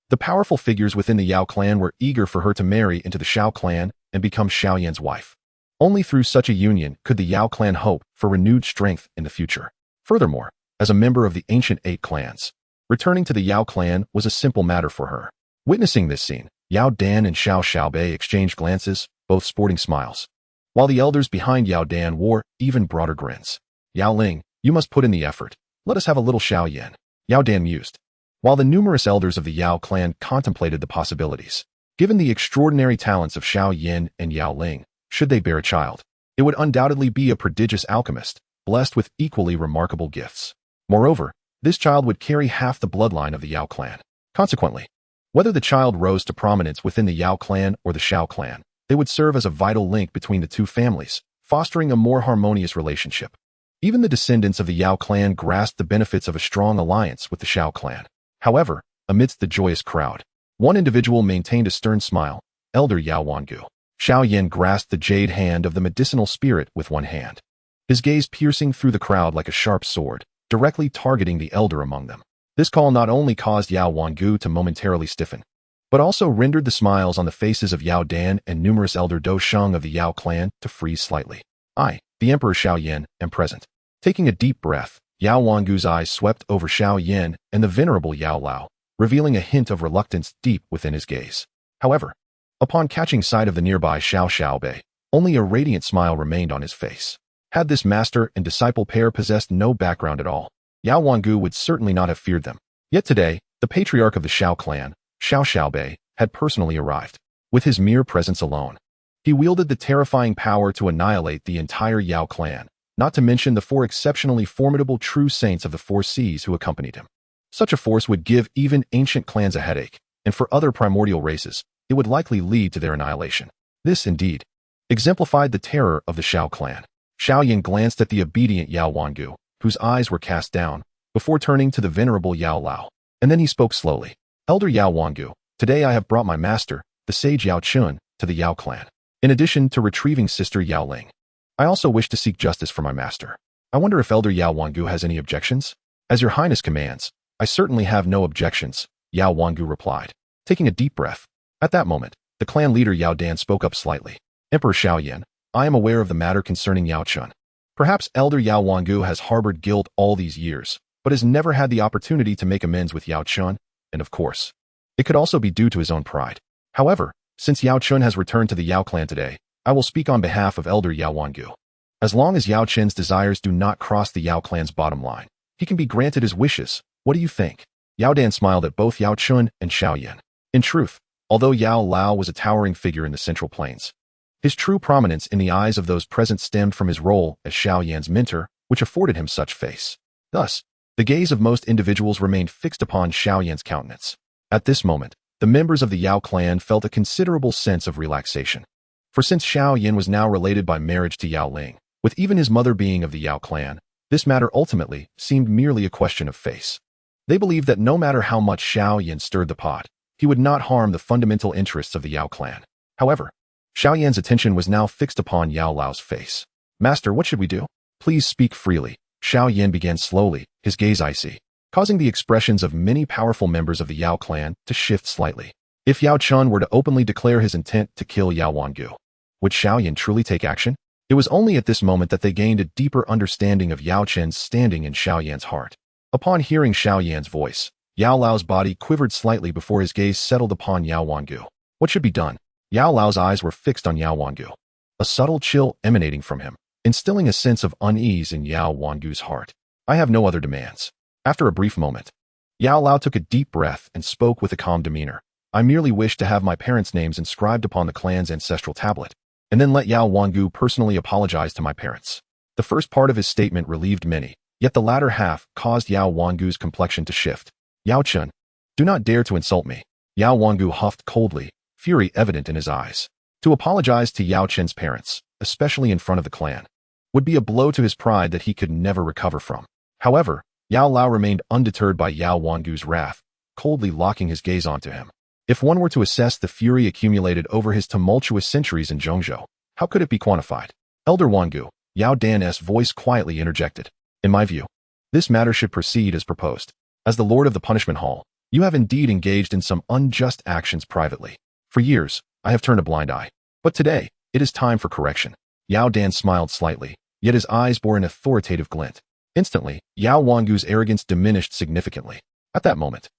The powerful figures within the Yao clan were eager for her to marry into the Xiao clan and become Xiao Yan's wife. Only through such a union could the Yao clan hope for renewed strength in the future. Furthermore, as a member of the ancient 8 clans, returning to the Yao clan was a simple matter for her. Witnessing this scene, Yao Dan and Xiao Xiaobei exchanged glances, both sporting smiles, while the elders behind Yao Dan wore even broader grins. "Yao Ling, you must put in the effort. Let us have a little Xiao Yan," Yao Dan mused, while the numerous elders of the Yao clan contemplated the possibilities. Given the extraordinary talents of Xiao Yan and Yao Ling, should they bear a child, it would undoubtedly be a prodigious alchemist, blessed with equally remarkable gifts. Moreover, this child would carry half the bloodline of the Yao clan. Consequently, whether the child rose to prominence within the Yao clan or the Xiao clan, they would serve as a vital link between the two families, fostering a more harmonious relationship. Even the descendants of the Yao clan grasped the benefits of a strong alliance with the Xiao clan. However, amidst the joyous crowd, one individual maintained a stern smile, Elder Yao Wangu. Xiao Yan grasped the jade hand of the medicinal spirit with one hand, his gaze piercing through the crowd like a sharp sword, directly targeting the elder among them. This call not only caused Yao Wangu to momentarily stiffen, but also rendered the smiles on the faces of Yao Dan and numerous elder Dou Sheng of the Yao clan to freeze slightly. "I, the Emperor Xiao Yan, am present." Taking a deep breath, Yao Wangu's eyes swept over Xiao Yan and the venerable Yao Lao, revealing a hint of reluctance deep within his gaze. However, upon catching sight of the nearby Xiao Xiaobei, only a radiant smile remained on his face. Had this master and disciple pair possessed no background at all, Yao Wangu would certainly not have feared them. Yet today, the patriarch of the Xiao clan, Xiao Xiaobei, had personally arrived. With his mere presence alone, he wielded the terrifying power to annihilate the entire Yao clan, not to mention the 4 exceptionally formidable true saints of the 4 seas who accompanied him. Such a force would give even ancient clans a headache, and for other primordial races, it would likely lead to their annihilation. This, indeed, exemplified the terror of the Xiao clan. Xiao Yan glanced at the obedient Yao Wangu, whose eyes were cast down, before turning to the venerable Yao Lao, and then he spoke slowly. "Elder Yao Wangu, today I have brought my master, the sage Yao Chun, to the Yao clan. In addition to retrieving sister Yao Ling, I also wish to seek justice for my master. I wonder if Elder Yao Wangu has any objections?" "As your highness commands, I certainly have no objections," Yao Wangu replied, taking a deep breath. At that moment, the clan leader Yao Dan spoke up slightly. "Emperor Xiao Yan, I am aware of the matter concerning Yao Chun. Perhaps Elder Yao Wangu has harbored guilt all these years, but has never had the opportunity to make amends with Yao Chun, and of course, it could also be due to his own pride. However, since Yao Chun has returned to the Yao clan today, I will speak on behalf of Elder Yao Wangu. As long as Yao Chun's desires do not cross the Yao clan's bottom line, he can be granted his wishes. What do you think?" Yao Dan smiled at both Yao Chun and Xiao Yan. In truth, although Yao Lao was a towering figure in the Central Plains, his true prominence in the eyes of those present stemmed from his role as Xiao Yan's mentor, which afforded him such face. Thus, the gaze of most individuals remained fixed upon Xiao Yan's countenance. At this moment, the members of the Yao clan felt a considerable sense of relaxation. For since Xiao Yan was now related by marriage to Yao Ling, with even his mother being of the Yao clan, this matter ultimately seemed merely a question of face. They believed that no matter how much Xiao Yan stirred the pot, he would not harm the fundamental interests of the Yao clan. However, Xiao Yan's attention was now fixed upon Yao Lao's face. "Master, what should we do?" "Please speak freely." Xiao Yan began slowly, his gaze icy, causing the expressions of many powerful members of the Yao clan to shift slightly. If Yao Chun were to openly declare his intent to kill Yao Wangu, would Xiao Yan truly take action? It was only at this moment that they gained a deeper understanding of Yao Chen's standing in Xiao Yan's heart. Upon hearing Xiao Yan's voice, Yao Lao's body quivered slightly before his gaze settled upon Yao Wangu. What should be done? Yao Lao's eyes were fixed on Yao Wangu, a subtle chill emanating from him, instilling a sense of unease in Yao Wangu's heart. I have no other demands. After a brief moment, Yao Lao took a deep breath and spoke with a calm demeanor. I merely wish to have my parents' names inscribed upon the clan's ancestral tablet, and then let Yao Wangu personally apologize to my parents. The first part of his statement relieved many, yet the latter half caused Yao Wangu's complexion to shift. Yao Chen, do not dare to insult me. Yao Wangu huffed coldly, fury evident in his eyes. To apologize to Yao Chen's parents, especially in front of the clan, would be a blow to his pride that he could never recover from. However, Yao Lao remained undeterred by Yao Wangu's wrath, coldly locking his gaze onto him. If one were to assess the fury accumulated over his tumultuous centuries in Zhongzhou, how could it be quantified? Elder Wangu, Yao Dan's voice quietly interjected. In my view, this matter should proceed as proposed. As the Lord of the Punishment Hall, you have indeed engaged in some unjust actions privately. For years, I have turned a blind eye. But today, it is time for correction. Yao Dan smiled slightly, yet his eyes bore an authoritative glint. Instantly, Yao Wangu's arrogance diminished significantly. At that moment,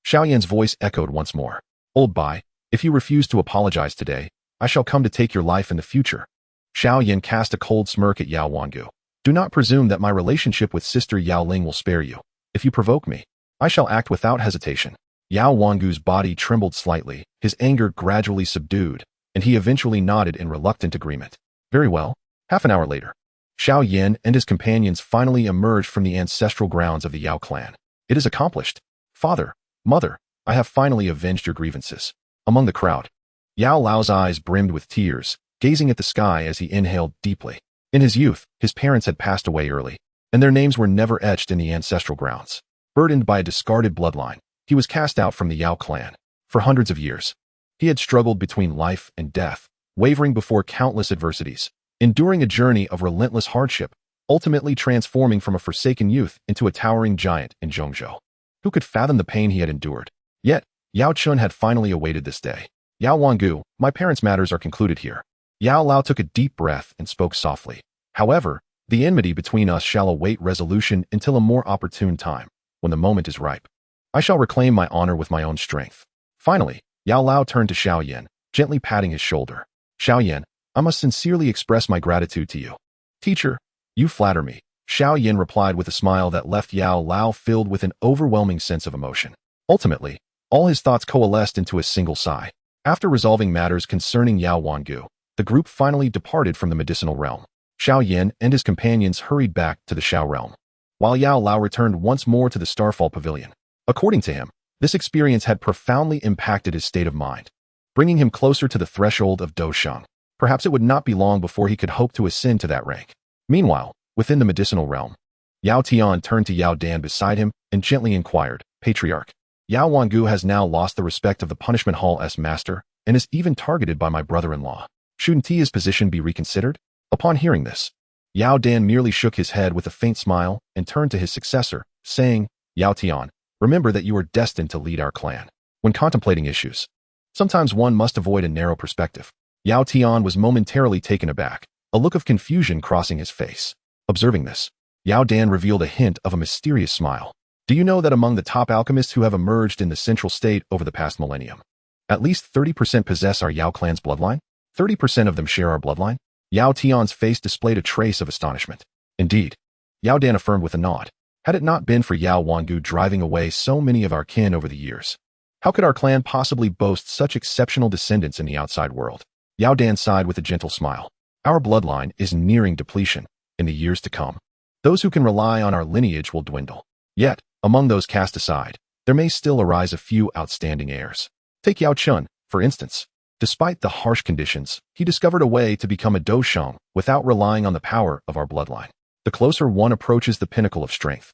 Xiao Yan's voice echoed once more. Old Bai, if you refuse to apologize today, I shall come to take your life in the future. Xiao Yan cast a cold smirk at Yao Wangu. Do not presume that my relationship with Sister Yao Ling will spare you. If you provoke me, I shall act without hesitation. Yao Wangu's body trembled slightly, his anger gradually subdued, and he eventually nodded in reluctant agreement. Very well. Half an hour later, Xiao Yan and his companions finally emerged from the ancestral grounds of the Yao clan. It is accomplished. Father, mother, I have finally avenged your grievances. Among the crowd, Yao Lao's eyes brimmed with tears, gazing at the sky as he inhaled deeply. In his youth, his parents had passed away early, and their names were never etched in the ancestral grounds. Burdened by a discarded bloodline, he was cast out from the Yao clan. For hundreds of years, he had struggled between life and death, wavering before countless adversities, enduring a journey of relentless hardship, ultimately transforming from a forsaken youth into a towering giant in Zhongzhou. Who could fathom the pain he had endured? Yet, Yao Chun had finally awaited this day. Yao Wangu, my parents' matters are concluded here. Yao Lao took a deep breath and spoke softly. However, the enmity between us shall await resolution until a more opportune time, when the moment is ripe. I shall reclaim my honor with my own strength. Finally, Yao Lao turned to Xiao Yan, gently patting his shoulder. Xiao Yan, I must sincerely express my gratitude to you. Teacher, you flatter me. Xiao Yan replied with a smile that left Yao Lao filled with an overwhelming sense of emotion. Ultimately, all his thoughts coalesced into a single sigh. After resolving matters concerning Yao Wangu, the group finally departed from the medicinal realm. Xiao Yan and his companions hurried back to the Xiao realm, while Yao Lao returned once more to the Starfall Pavilion. According to him, this experience had profoundly impacted his state of mind, bringing him closer to the threshold of Dousheng. Perhaps it would not be long before he could hope to ascend to that rank. Meanwhile, within the medicinal realm, Yao Tian turned to Yao Dan beside him and gently inquired, Patriarch, Yao Wangu has now lost the respect of the Punishment Hall's master and is even targeted by my brother-in-law. Shouldn't his position be reconsidered? Upon hearing this, Yao Dan merely shook his head with a faint smile and turned to his successor, saying, Yao Tian, remember that you are destined to lead our clan. When contemplating issues, sometimes one must avoid a narrow perspective. Yao Tian was momentarily taken aback, a look of confusion crossing his face. Observing this, Yao Dan revealed a hint of a mysterious smile. Do you know that among the top alchemists who have emerged in the central state over the past millennium, at least 30% possess our Yao clan's bloodline? 30% of them share our bloodline? Yao Tian's face displayed a trace of astonishment. Indeed, Yao Dan affirmed with a nod. Had it not been for Yao Wangu driving away so many of our kin over the years, how could our clan possibly boast such exceptional descendants in the outside world? Yao Dan sighed with a gentle smile. Our bloodline is nearing depletion. In the years to come, those who can rely on our lineage will dwindle. Yet, among those cast aside, there may still arise a few outstanding heirs. Take Yao Chun, for instance. Despite the harsh conditions, he discovered a way to become a Dousheng without relying on the power of our bloodline. The closer one approaches the pinnacle of strength,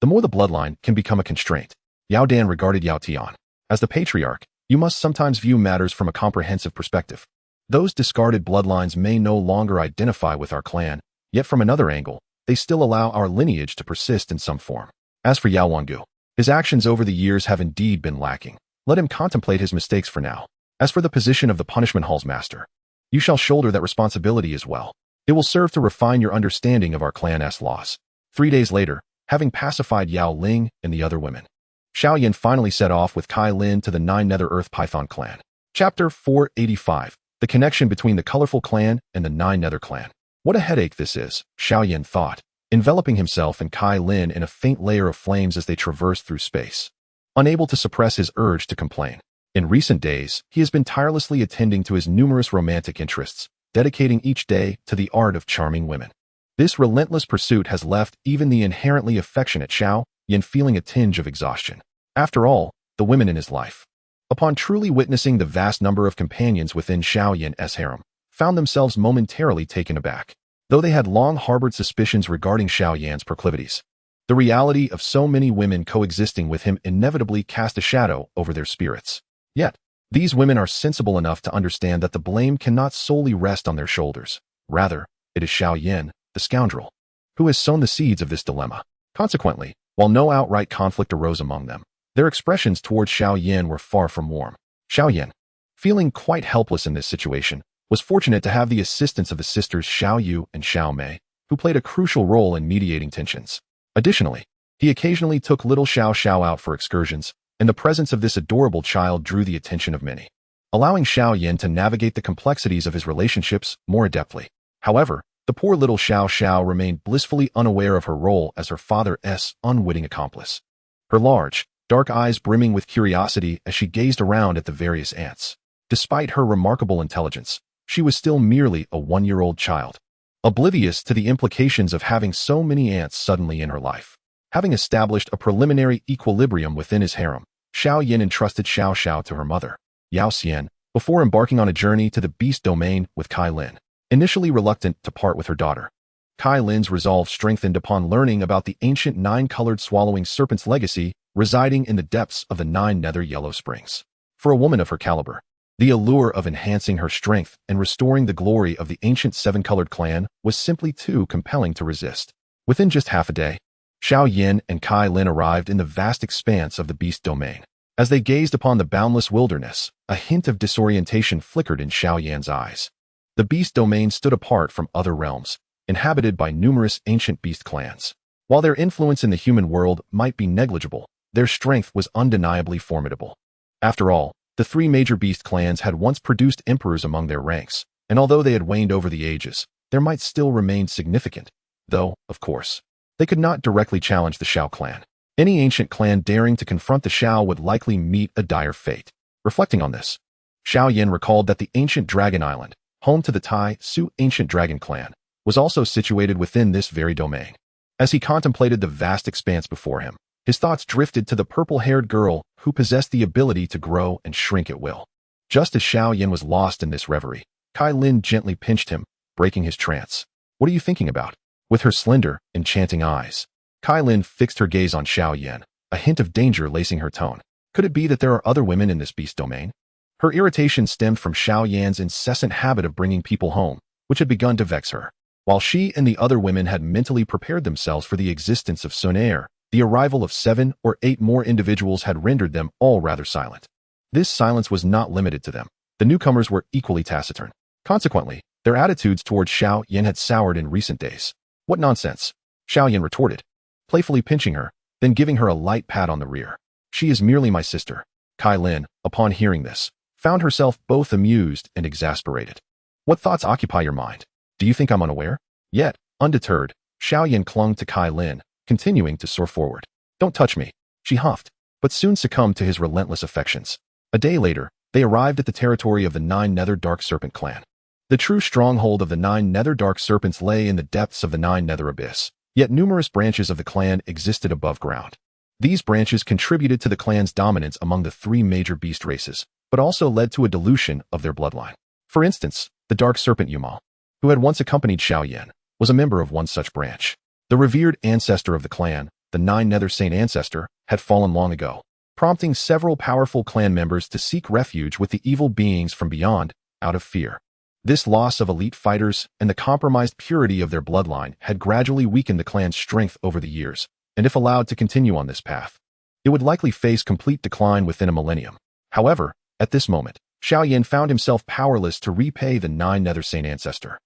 the more the bloodline can become a constraint. Yao Dan regarded Yao Tian. As the patriarch, you must sometimes view matters from a comprehensive perspective. Those discarded bloodlines may no longer identify with our clan, yet from another angle, they still allow our lineage to persist in some form. As for Yao Wangu, his actions over the years have indeed been lacking. Let him contemplate his mistakes for now. As for the position of the Punishment Hall's master, you shall shoulder that responsibility as well. It will serve to refine your understanding of our clan's laws. 3 days later, having pacified Yao Ling and the other women, Xiao Yan finally set off with Kai Lin to the 9 Nether Earth Python clan. Chapter 485. The connection between the colorful clan and the 9 Nether clan. What a headache this is, Xiao Yan thought, enveloping himself and Kai Lin in a faint layer of flames as they traversed through space. Unable to suppress his urge to complain. In recent days, he has been tirelessly attending to his numerous romantic interests, dedicating each day to the art of charming women. This relentless pursuit has left even the inherently affectionate Xiao Yan feeling a tinge of exhaustion. After all, the women in his life, upon truly witnessing the vast number of companions within Xiao Yan's harem, found themselves momentarily taken aback. Though they had long harbored suspicions regarding Xiao Yan's proclivities, the reality of so many women coexisting with him inevitably cast a shadow over their spirits. Yet, these women are sensible enough to understand that the blame cannot solely rest on their shoulders. Rather, it is Xiao Yan, the scoundrel, who has sown the seeds of this dilemma. Consequently, while no outright conflict arose among them, their expressions towards Xiao Yan were far from warm. Xiao Yan, feeling quite helpless in this situation, was fortunate to have the assistance of the sisters Xiao Yu and Xiao Mei, who played a crucial role in mediating tensions. Additionally, he occasionally took little Xiao Xiao out for excursions, and the presence of this adorable child drew the attention of many, allowing Xiao Yan to navigate the complexities of his relationships more adeptly. However, the poor little Xiao Xiao remained blissfully unaware of her role as her father's unwitting accomplice, her large, dark eyes brimming with curiosity as she gazed around at the various ants. Despite her remarkable intelligence, she was still merely a 1-year-old child, oblivious to the implications of having so many ants suddenly in her life. Having established a preliminary equilibrium within his harem, Xiao Yan entrusted Xiao Xiao to her mother, Yao Xian, before embarking on a journey to the beast domain with Kai Lin. Initially reluctant to part with her daughter, Kai Lin's resolve strengthened upon learning about the ancient 9-colored swallowing serpent's legacy residing in the depths of the 9 Nether Yellow Springs. For a woman of her caliber, the allure of enhancing her strength and restoring the glory of the ancient 7-colored clan was simply too compelling to resist. Within just half a day, Xiao Yan and Kai Lin arrived in the vast expanse of the beast domain. As they gazed upon the boundless wilderness, a hint of disorientation flickered in Xiao Yan's eyes. The beast domain stood apart from other realms, inhabited by numerous ancient beast clans. While their influence in the human world might be negligible, their strength was undeniably formidable. After all, the 3 major beast clans had once produced emperors among their ranks, and although they had waned over the ages, there might still remain significant, though, of course, they could not directly challenge the Xiao clan. Any ancient clan daring to confront the Xiao would likely meet a dire fate. Reflecting on this, Xiao Yan recalled that the ancient Dragon Island, home to the Tai Su ancient dragon clan, was also situated within this very domain. As he contemplated the vast expanse before him, his thoughts drifted to the purple-haired girl who possessed the ability to grow and shrink at will. Just as Xiao Yan was lost in this reverie, Kai Lin gently pinched him, breaking his trance. What are you thinking about? With her slender, enchanting eyes, Kai Lin fixed her gaze on Xiao Yan, a hint of danger lacing her tone. Could it be that there are other women in this beast domain? Her irritation stemmed from Xiao Yan's incessant habit of bringing people home, which had begun to vex her. While she and the other women had mentally prepared themselves for the existence of son heir, the arrival of 7 or 8 more individuals had rendered them all rather silent. This silence was not limited to them. The newcomers were equally taciturn. Consequently, their attitudes towards Xiao Yan had soured in recent days. What nonsense, Xiao Yan retorted, playfully pinching her, then giving her a light pat on the rear. She is merely my sister. Kai Lin, upon hearing this, found herself both amused and exasperated. What thoughts occupy your mind? Do you think I'm unaware? Yet, undeterred, Xiao Yan clung to Kai Lin, continuing to soar forward. Don't touch me, she huffed, but soon succumbed to his relentless affections. A day later, they arrived at the territory of the 9 Nether Dark Serpent clan. The true stronghold of the 9 Nether Dark Serpents lay in the depths of the 9 Nether Abyss, yet numerous branches of the clan existed above ground. These branches contributed to the clan's dominance among the 3 major beast races, but also led to a dilution of their bloodline. For instance, the Dark Serpent Yumal, who had once accompanied Xiao Yan, was a member of one such branch. The revered ancestor of the clan, the 9 Nether Saint Ancestor, had fallen long ago, prompting several powerful clan members to seek refuge with the evil beings from beyond, out of fear. This loss of elite fighters and the compromised purity of their bloodline had gradually weakened the clan's strength over the years, and if allowed to continue on this path, it would likely face complete decline within a millennium. However, at this moment, Xiao Yan found himself powerless to repay the 9 Nether Saint Ancestor.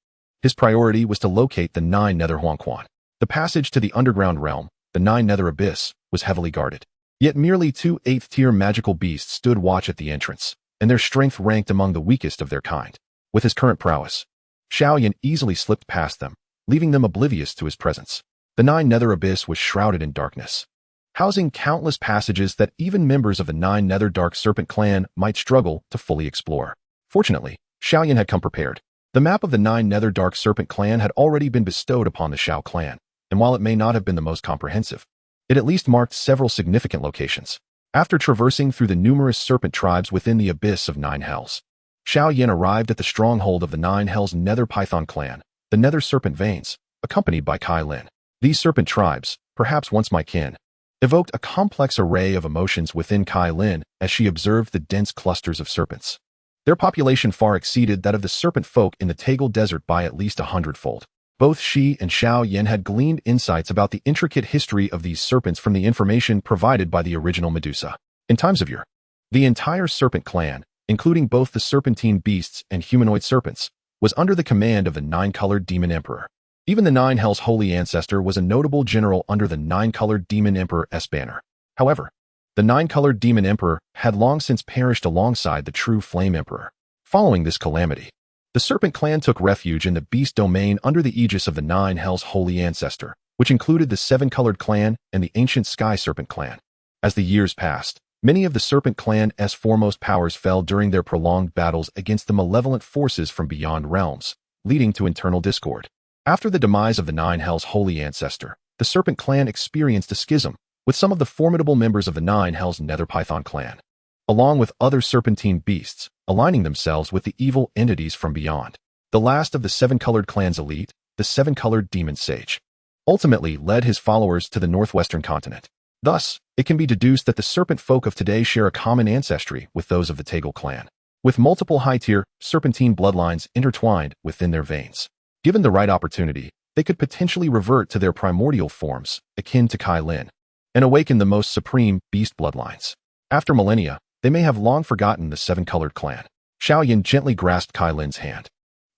His priority was to locate the 9 Nether Huangquan. The passage to the underground realm, the 9 Nether Abyss, was heavily guarded. Yet merely 2 8th-tier magical beasts stood watch at the entrance, and their strength ranked among the weakest of their kind. With his current prowess, Xiao Yan easily slipped past them, leaving them oblivious to his presence. The 9 Nether Abyss was shrouded in darkness, housing countless passages that even members of the 9 Nether Dark Serpent clan might struggle to fully explore. Fortunately, Xiao Yan had come prepared. The map of the 9 Nether Dark Serpent clan had already been bestowed upon the Xiao clan, and while it may not have been the most comprehensive, it at least marked several significant locations. After traversing through the numerous serpent tribes within the abyss of 9 Hells, Xiao Yan arrived at the stronghold of the 9 Hells Nether Python clan, the Nether Serpent Veins, accompanied by Kai Lin. These serpent tribes, perhaps once my kin, evoked a complex array of emotions within Kai Lin as she observed the dense clusters of serpents. Their population far exceeded that of the serpent folk in the Tagal Desert by at least 100-fold. Both she and Xiao Yan had gleaned insights about the intricate history of these serpents from the information provided by the original Medusa. In times of yore, the entire serpent clan, including both the serpentine beasts and humanoid serpents, was under the command of the 9-colored Demon Emperor. Even the 9 Hells holy ancestor was a notable general under the 9-colored Demon Emperor's banner. However, the 9-colored Demon Emperor had long since perished alongside the true Flame Emperor. Following this calamity, the Serpent clan took refuge in the Beast domain under the aegis of the 9 Hells holy ancestor, which included the 7-colored clan and the ancient Sky Serpent clan. As the years passed, many of the Serpent clan's foremost powers fell during their prolonged battles against the malevolent forces from beyond realms, leading to internal discord. After the demise of the 9 Hells holy ancestor, the Serpent clan experienced a schism, with some of the formidable members of the 9 Hells Nether Python clan, along with other serpentine beasts, aligning themselves with the evil entities from beyond. The last of the 7-colored clan's elite, the 7-colored Demon Sage, ultimately led his followers to the northwestern continent. Thus, it can be deduced that the serpent folk of today share a common ancestry with those of the Tagal clan, with multiple high-tier, serpentine bloodlines intertwined within their veins. Given the right opportunity, they could potentially revert to their primordial forms, akin to Kai Lin, and awaken the most supreme beast bloodlines. After millennia, they may have long forgotten the 7-colored clan. Xiao Yan gently grasped Kai Lin's hand,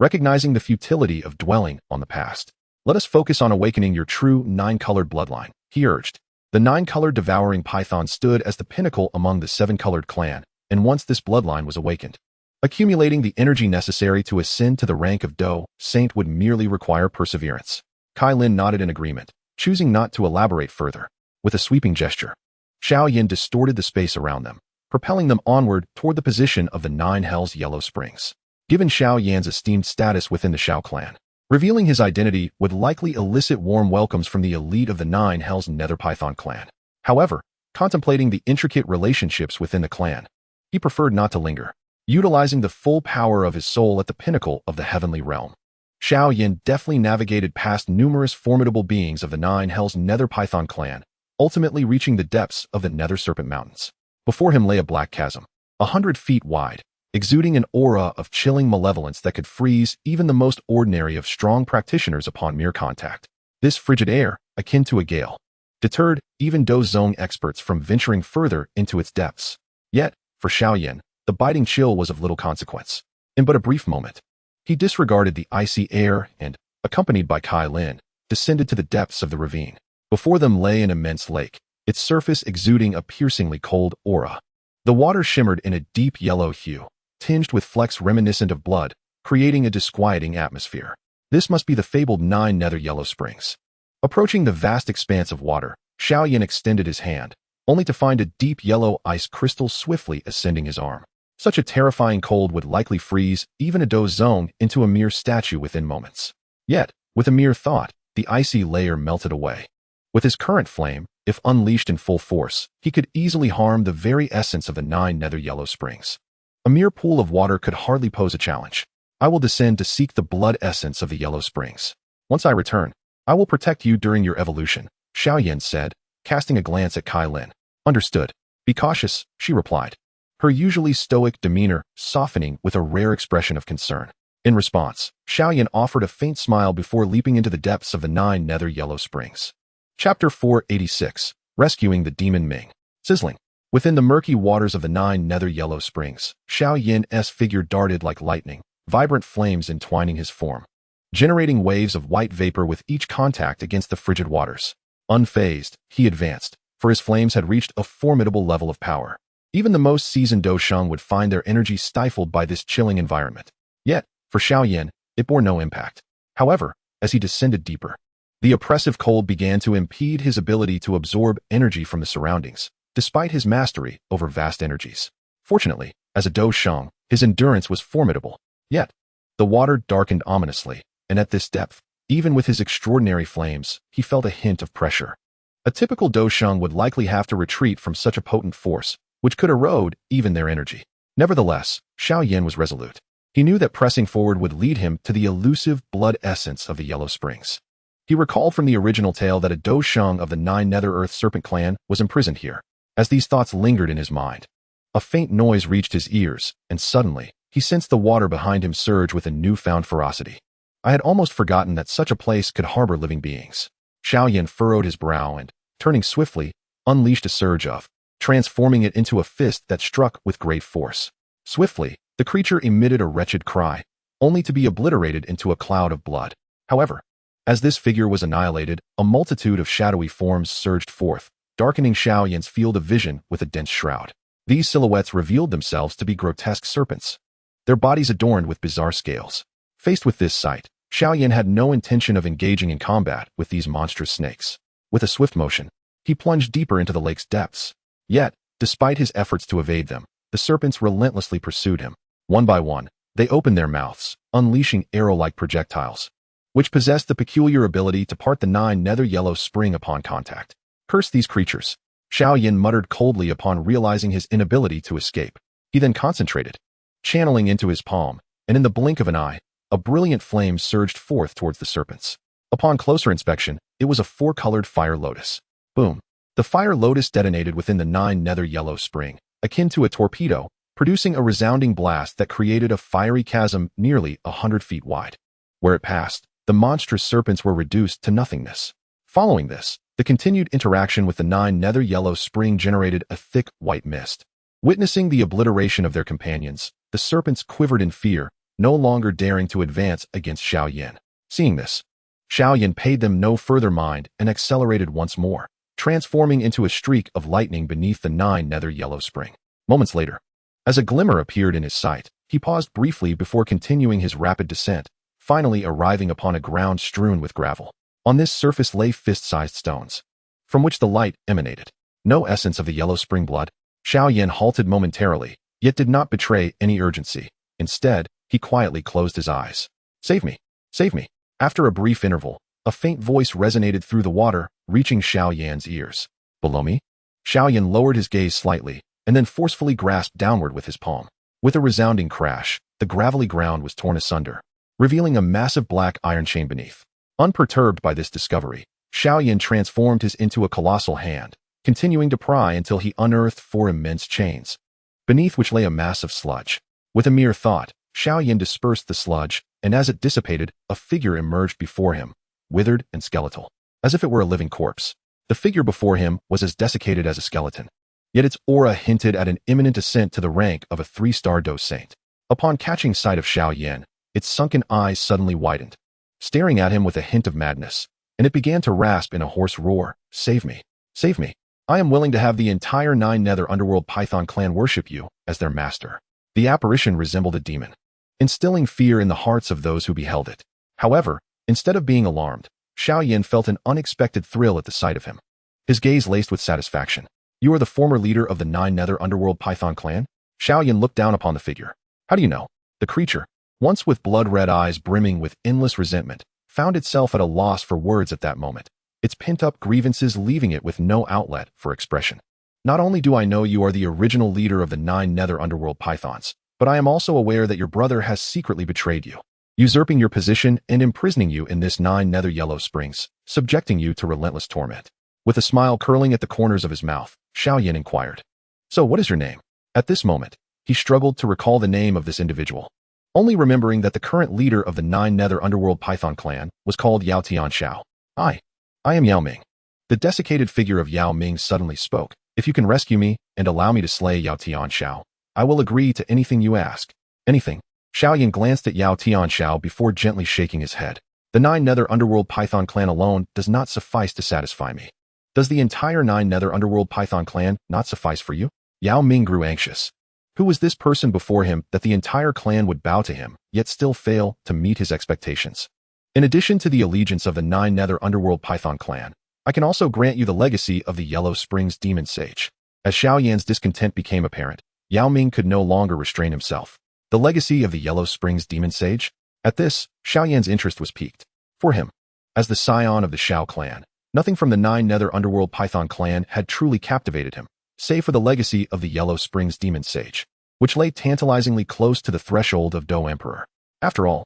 recognizing the futility of dwelling on the past. Let us focus on awakening your true 9-colored bloodline, he urged. The 9-colored devouring python stood as the pinnacle among the 7-colored clan, and once this bloodline was awakened, accumulating the energy necessary to ascend to the rank of Dou Saint would merely require perseverance. Kai Lin nodded in agreement, choosing not to elaborate further. With a sweeping gesture, Xiao Yan distorted the space around them, propelling them onward toward the position of the 9 Hells Yellow Springs. Given Xiao Yan's esteemed status within the Xiao clan, revealing his identity would likely elicit warm welcomes from the elite of the 9 Hells Nether Python clan. However, contemplating the intricate relationships within the clan, he preferred not to linger. Utilizing the full power of his soul at the pinnacle of the heavenly realm, Xiao Yan deftly navigated past numerous formidable beings of the 9 Hells Nether Python clan, ultimately reaching the depths of the Nether Serpent Mountains. Before him lay a black chasm, 100 feet wide, exuding an aura of chilling malevolence that could freeze even the most ordinary of strong practitioners upon mere contact. This frigid air, akin to a gale, deterred even Dou Zong experts from venturing further into its depths. Yet, for Xiao Yan, the biting chill was of little consequence. In but a brief moment, he disregarded the icy air and, accompanied by Kai Lin, descended to the depths of the ravine. Before them lay an immense lake, its surface exuding a piercingly cold aura. The water shimmered in a deep yellow hue, tinged with flecks reminiscent of blood, creating a disquieting atmosphere. This must be the fabled 9 Nether Yellow Springs. Approaching the vast expanse of water, Xiao Yan extended his hand, only to find a deep yellow ice crystal swiftly ascending his arm. Such a terrifying cold would likely freeze even a Dou Zong into a mere statue within moments. Yet, with a mere thought, the icy layer melted away. With his current flame, if unleashed in full force, he could easily harm the very essence of the 9 Nether Yellow Springs. A mere pool of water could hardly pose a challenge. I will descend to seek the blood essence of the Yellow Springs. Once I return, I will protect you during your evolution, Xiao Yan said, casting a glance at Kai Lin. Understood. Be cautious, she replied, her usually stoic demeanor softening with a rare expression of concern. In response, Xiao Yan offered a faint smile before leaping into the depths of the 9 Nether Yellow Springs. Chapter 486, Rescuing the Demon Ming. Sizzling. Within the murky waters of the 9 Nether Yellow Springs, Xiao Yan's figure darted like lightning, vibrant flames entwining his form. generating waves of white vapor with each contact against the frigid waters. Unfazed, he advanced, for his flames had reached a formidable level of power. Even the most seasoned Dou Sheng would find their energy stifled by this chilling environment. Yet, for Xiao Yan, it bore no impact. However, as he descended deeper, the oppressive cold began to impede his ability to absorb energy from the surroundings, despite his mastery over vast energies. Fortunately, as a Dou Sheng, his endurance was formidable. Yet, the water darkened ominously, and at this depth, even with his extraordinary flames, he felt a hint of pressure. A typical Dou Sheng would likely have to retreat from such a potent force, which could erode even their energy. Nevertheless, Xiao Yan was resolute. He knew that pressing forward would lead him to the elusive blood essence of the Yellow Springs. He recalled from the original tale that a Dou Sheng of the 9 Nether-Earth Serpent clan was imprisoned here. As these thoughts lingered in his mind, a faint noise reached his ears, and suddenly, he sensed the water behind him surge with a newfound ferocity. I had almost forgotten that such a place could harbor living beings. Xiao Yan furrowed his brow and, turning swiftly, unleashed a surge of, transforming it into a fist that struck with great force. Swiftly, the creature emitted a wretched cry, only to be obliterated into a cloud of blood. However, as this figure was annihilated, a multitude of shadowy forms surged forth, darkening Xiao Yan's field of vision with a dense shroud. These silhouettes revealed themselves to be grotesque serpents, their bodies adorned with bizarre scales. Faced with this sight, Xiao Yan had no intention of engaging in combat with these monstrous snakes. With a swift motion, he plunged deeper into the lake's depths. Yet, despite his efforts to evade them, the serpents relentlessly pursued him. One by one, they opened their mouths, unleashing arrow-like projectiles, which possessed the peculiar ability to part the 9 nether yellow spring upon contact. Curse these creatures, Xiao Yan muttered coldly upon realizing his inability to escape. He then concentrated, channeling into his palm, and in the blink of an eye, a brilliant flame surged forth towards the serpents. Upon closer inspection, it was a 4-colored fire lotus. Boom! The fire lotus detonated within the 9 nether yellow spring, akin to a torpedo, producing a resounding blast that created a fiery chasm nearly 100 feet wide. Where it passed, the monstrous serpents were reduced to nothingness. Following this, the continued interaction with the 9 nether yellow spring generated a thick white mist. Witnessing the obliteration of their companions, the serpents quivered in fear, no longer daring to advance against Xiao Yan. Seeing this, Xiao Yan paid them no further mind and accelerated once more, transforming into a streak of lightning beneath the 9 nether yellow spring. Moments later, as a glimmer appeared in his sight, he paused briefly before continuing his rapid descent, finally arriving upon a ground strewn with gravel. On this surface lay fist-sized stones, from which the light emanated. No essence of the yellow spring blood. Xiao Yan halted momentarily, yet did not betray any urgency. Instead, he quietly closed his eyes. Save me! Save me! After a brief interval, a faint voice resonated through the water, reaching Xiao Yan's ears. Below me? Xiao Yan lowered his gaze slightly, and then forcefully grasped downward with his palm. With a resounding crash, the gravelly ground was torn asunder, revealing a massive black iron chain beneath. Unperturbed by this discovery, Xiao Yan transformed his into a colossal hand, continuing to pry until he unearthed 4 immense chains, beneath which lay a mass of sludge. With a mere thought, Xiao Yan dispersed the sludge, and as it dissipated, a figure emerged before him, withered and skeletal, as if it were a living corpse. The figure before him was as desiccated as a skeleton, yet its aura hinted at an imminent ascent to the rank of a 3-star Dou Saint. Upon catching sight of Xiao Yan, its sunken eyes suddenly widened, staring at him with a hint of madness, and it began to rasp in a hoarse roar. Save me! Save me! I am willing to have the entire 9 Nether Underworld Python clan worship you as their master. The apparition resembled a demon, instilling fear in the hearts of those who beheld it. However, instead of being alarmed, Xiao Yan felt an unexpected thrill at the sight of him. His gaze laced with satisfaction. You are the former leader of the 9 Nether Underworld Python clan? Xiao Yan looked down upon the figure. How do you know? The creature, once with blood-red eyes brimming with endless resentment, found itself at a loss for words at that moment, its pent-up grievances leaving it with no outlet for expression. Not only do I know you are the original leader of the 9 Nether Underworld Pythons, but I am also aware that your brother has secretly betrayed you, usurping your position and imprisoning you in this 9 Nether Yellow Springs, subjecting you to relentless torment. With a smile curling at the corners of his mouth, Xiao Yan inquired, So what is your name? At this moment, he struggled to recall the name of this individual, only remembering that the current leader of the 9 Nether Underworld Python clan was called Yao Tian Xiao. I am Yao Ming. The desiccated figure of Yao Ming suddenly spoke. If you can rescue me and allow me to slay Yao Tian Xiao, I will agree to anything you ask. Anything? Xiao Yan glanced at Yao Tianxiao before gently shaking his head. The 9 Nether Underworld Python clan alone does not suffice to satisfy me. Does the entire 9 Nether Underworld Python clan not suffice for you? Yao Ming grew anxious. Who was this person before him that the entire clan would bow to him, yet still fail to meet his expectations? In addition to the allegiance of the 9 Nether Underworld Python clan, I can also grant you the legacy of the Yellow Springs Demon Sage. As Xiao Yan's discontent became apparent, Yao Ming could no longer restrain himself. The legacy of the Yellow Springs Demon Sage? At this, Xiao Yan's interest was piqued. For him, as the scion of the Xiao clan, nothing from the 9 Nether Underworld Python clan had truly captivated him, save for the legacy of the Yellow Springs Demon Sage, which lay tantalizingly close to the threshold of Dou Emperor. After all,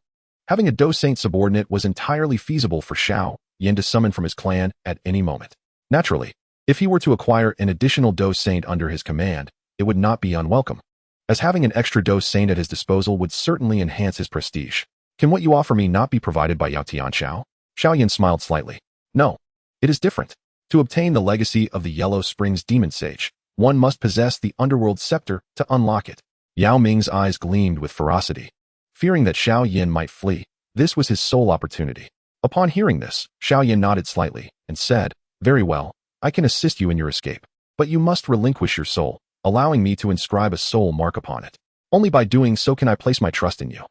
having a Dou Saint subordinate was entirely feasible for Xiao Yan to summon from his clan at any moment. Naturally, if he were to acquire an additional Dou Saint under his command, it would not be unwelcome, as having an extra Dou Saint at his disposal would certainly enhance his prestige. Can what you offer me not be provided by Yao Tianxiao? Xiao Yan smiled slightly. No, it is different. To obtain the legacy of the Yellow Springs Demon Sage, one must possess the Underworld Scepter to unlock it. Yao Ming's eyes gleamed with ferocity. Fearing that Xiao Yan might flee, this was his sole opportunity. Upon hearing this, Xiao Yan nodded slightly and said, "Very well, I can assist you in your escape, but you must relinquish your soul, allowing me to inscribe a soul mark upon it. Only by doing so can I place my trust in you."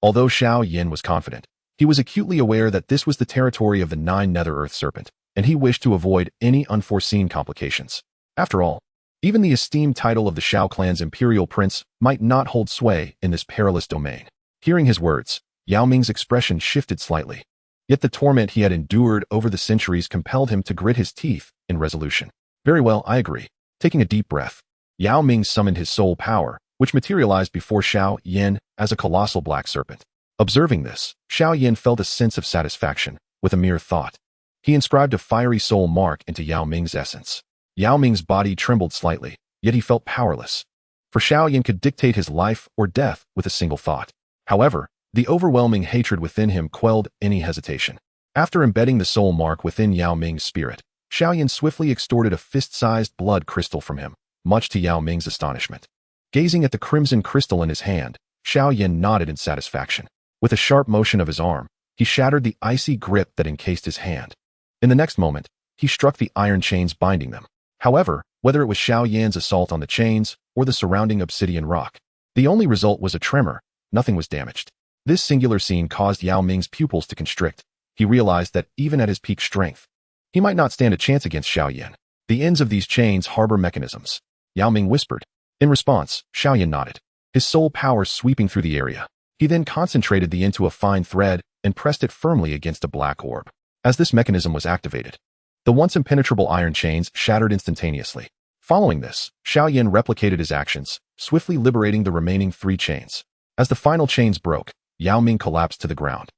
Although Xiao Yan was confident, he was acutely aware that this was the territory of the 9 Nether Earth Serpent, and he wished to avoid any unforeseen complications. After all, even the esteemed title of the Xiao clan's Imperial Prince might not hold sway in this perilous domain. Hearing his words, Yao Ming's expression shifted slightly. Yet the torment he had endured over the centuries compelled him to grit his teeth in resolution. "Very well, I agree." Taking a deep breath, Yao Ming summoned his soul power, which materialized before Xiao Yan as a colossal black serpent. Observing this, Xiao Yan felt a sense of satisfaction with a mere thought. He inscribed a fiery soul mark into Yao Ming's essence. Yao Ming's body trembled slightly, yet he felt powerless. For Xiao Yan could dictate his life or death with a single thought. However, the overwhelming hatred within him quelled any hesitation. After embedding the soul mark within Yao Ming's spirit, Xiao Yan swiftly extorted a fist-sized blood crystal from him, much to Yao Ming's astonishment. Gazing at the crimson crystal in his hand, Xiao Yan nodded in satisfaction. With a sharp motion of his arm, he shattered the icy grip that encased his hand. In the next moment, he struck the iron chains binding them. However, whether it was Xiao Yan's assault on the chains or the surrounding obsidian rock, the only result was a tremor. Nothing was damaged. This singular scene caused Yao Ming's pupils to constrict. He realized that even at his peak strength, he might not stand a chance against Xiao Yan. The ends of these chains harbor mechanisms, Yao Ming whispered. In response, Xiao Yan nodded, his soul power sweeping through the area. He then concentrated the end to a fine thread and pressed it firmly against a black orb. As this mechanism was activated, the once impenetrable iron chains shattered instantaneously. Following this, Xiao Yan replicated his actions, swiftly liberating the remaining 3 chains. As the final chains broke, Yao Ming collapsed to the ground,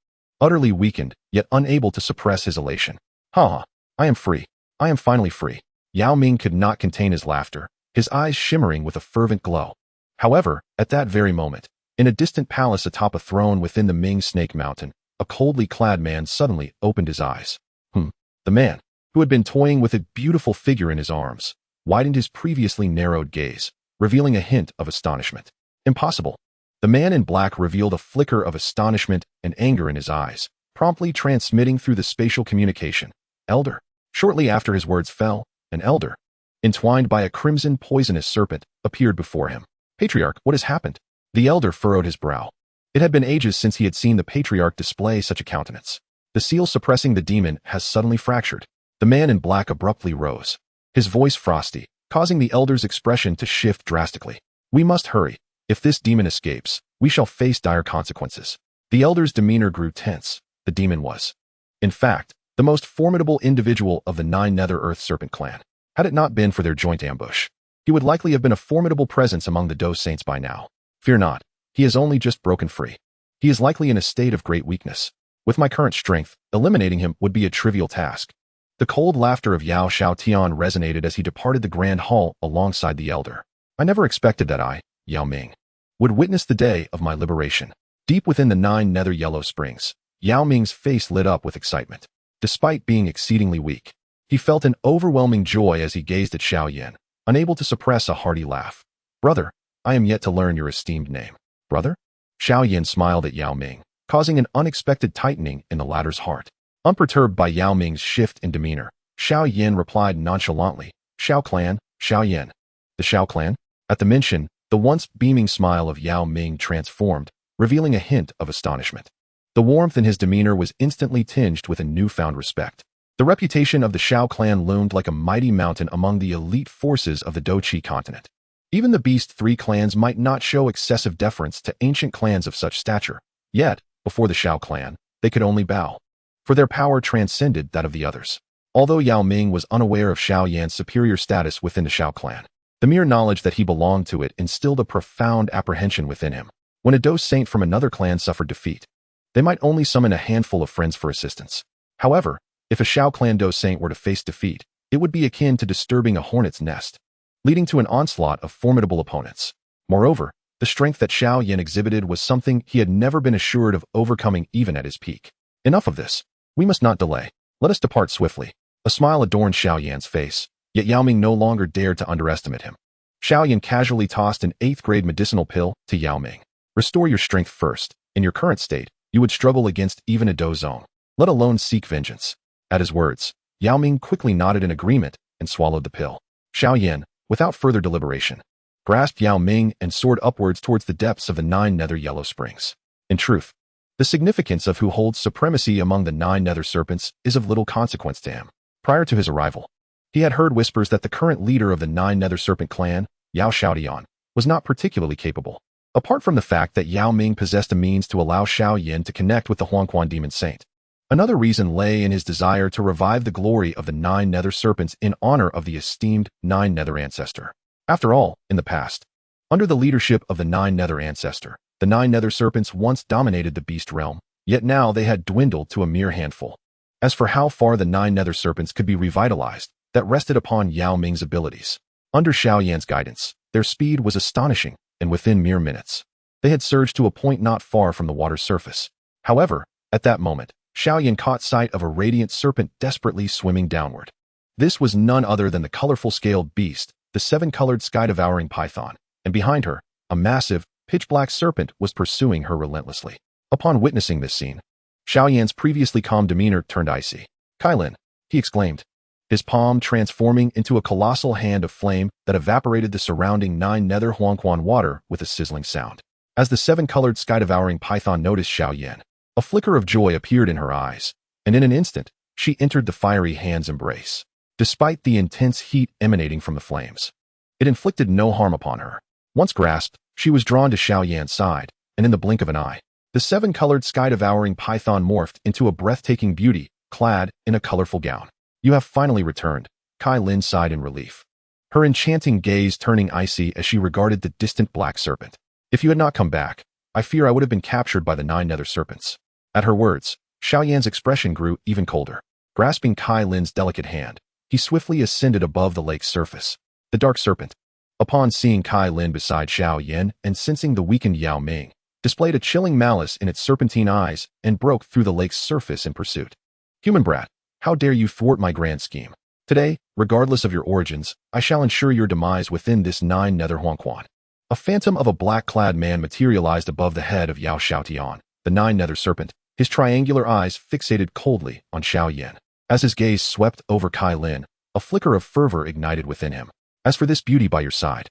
utterly weakened, yet unable to suppress his elation. "Ha! I am free. I am finally free." Yao Ming could not contain his laughter, his eyes shimmering with a fervent glow. However, at that very moment, in a distant palace atop a throne within the Ming Snake Mountain, a coldly clad man suddenly opened his eyes. The man, who had been toying with a beautiful figure in his arms, widened his previously narrowed gaze, revealing a hint of astonishment. Impossible. The man in black revealed a flicker of astonishment and anger in his eyes, promptly transmitting through the spatial communication. "Elder." Shortly after his words fell, an elder, entwined by a crimson poisonous serpent, appeared before him. "Patriarch, what has happened?" The elder furrowed his brow. It had been ages since he had seen the patriarch display such a countenance. The seal suppressing the demon has suddenly fractured. The man in black abruptly rose, his voice frosty, causing the elder's expression to shift drastically. "We must hurry. If this demon escapes, we shall face dire consequences." The elder's demeanor grew tense. The demon was, in fact, the most formidable individual of the 9 Nether Earth Serpent clan. Had it not been for their joint ambush, he would likely have been a formidable presence among the Dou Saints by now. "Fear not, he has only just broken free. He is likely in a state of great weakness. With my current strength, eliminating him would be a trivial task." The cold laughter of Yao Xiaotian resonated as he departed the grand hall alongside the elder. "I never expected that I, Yao Ming, would witness the day of my liberation." Deep within the 9 Nether Yellow Springs, Yao Ming's face lit up with excitement. Despite being exceedingly weak, he felt an overwhelming joy as he gazed at Xiao Yan, unable to suppress a hearty laugh. "Brother, I am yet to learn your esteemed name." "Brother?" Xiao Yan smiled at Yao Ming, causing an unexpected tightening in the latter's heart. Unperturbed by Yao Ming's shift in demeanor, Xiao Yan replied nonchalantly, Xiao clan, Xiao Yan. The Xiao clan? At the mention, the once beaming smile of Yao Ming transformed, revealing a hint of astonishment. The warmth in his demeanor was instantly tinged with a newfound respect. The reputation of the Xiao clan loomed like a mighty mountain among the elite forces of the Douqi continent. Even the Beast 3 clans might not show excessive deference to ancient clans of such stature, yet, before the Xiao clan, they could only bow, for their power transcended that of the others. Although Yao Ming was unaware of Xiao Yan's superior status within the Xiao clan, the mere knowledge that he belonged to it instilled a profound apprehension within him. When a Dou saint from another clan suffered defeat, they might only summon a handful of friends for assistance. However, if a Xiao clan Dou saint were to face defeat, it would be akin to disturbing a hornet's nest, leading to an onslaught of formidable opponents. Moreover, the strength that Xiao Yan exhibited was something he had never been assured of overcoming even at his peak. Enough of this. We must not delay. Let us depart swiftly. A smile adorned Xiao Yan's face, yet Yao Ming no longer dared to underestimate him. Xiao Yan casually tossed an 8th-grade medicinal pill to Yao Ming. Restore your strength first. In your current state, you would struggle against even a Dou zone, let alone seek vengeance. At his words, Yao Ming quickly nodded in agreement and swallowed the pill. Xiao Yan, without further deliberation, grasped Yao Ming and soared upwards towards the depths of the 9 nether yellow springs. In truth, the significance of who holds supremacy among the 9 nether serpents is of little consequence to him. Prior to his arrival, he had heard whispers that the current leader of the 9 nether serpent clan, Yao Yan, was not particularly capable. Apart from the fact that Yao Ming possessed a means to allow Xiao Yan to connect with the Huangquan demon saint, another reason lay in his desire to revive the glory of the 9 nether serpents in honor of the esteemed 9 nether ancestor. After all, in the past, under the leadership of the 9 nether ancestor, the 9 nether serpents once dominated the beast realm, yet now they had dwindled to a mere handful. As for how far the 9 nether serpents could be revitalized, that rested upon Yao Ming's abilities. Under Xiao Yan's guidance, their speed was astonishing, and within mere minutes, they had surged to a point not far from the water's surface. However, at that moment, Xiao Yan caught sight of a radiant serpent desperately swimming downward. This was none other than the colorful scaled beast, the 7-colored sky-devouring python, and behind her, a massive, pitch-black serpent was pursuing her relentlessly. Upon witnessing this scene, Xiao Yan's previously calm demeanor turned icy. Kailin, he exclaimed, his palm transforming into a colossal hand of flame that evaporated the surrounding 9 nether Huangquan water with a sizzling sound. As the 7-colored sky-devouring python noticed Xiao Yan, a flicker of joy appeared in her eyes, and in an instant, she entered the fiery hand's embrace. Despite the intense heat emanating from the flames, it inflicted no harm upon her. Once grasped, she was drawn to Xiao Yan's side, and in the blink of an eye, the 7-colored sky-devouring python morphed into a breathtaking beauty, clad in a colorful gown. You have finally returned, Kailin sighed in relief, her enchanting gaze turning icy as she regarded the distant black serpent. If you had not come back, I fear I would have been captured by the 9 nether serpents. At her words, Xiao Yan's expression grew even colder. Grasping Kailin's delicate hand, he swiftly ascended above the lake's surface. The dark serpent, upon seeing Kailin beside Xiao Yan and sensing the weakened Yao Ming, displayed a chilling malice in its serpentine eyes and broke through the lake's surface in pursuit. Human brat, how dare you thwart my grand scheme? Today, regardless of your origins, I shall ensure your demise within this 9 nether Huangquan. A phantom of a black-clad man materialized above the head of Yao Yan, the 9 nether serpent, his triangular eyes fixated coldly on Xiao Yan. As his gaze swept over Kailin, a flicker of fervor ignited within him. As for this beauty by your side,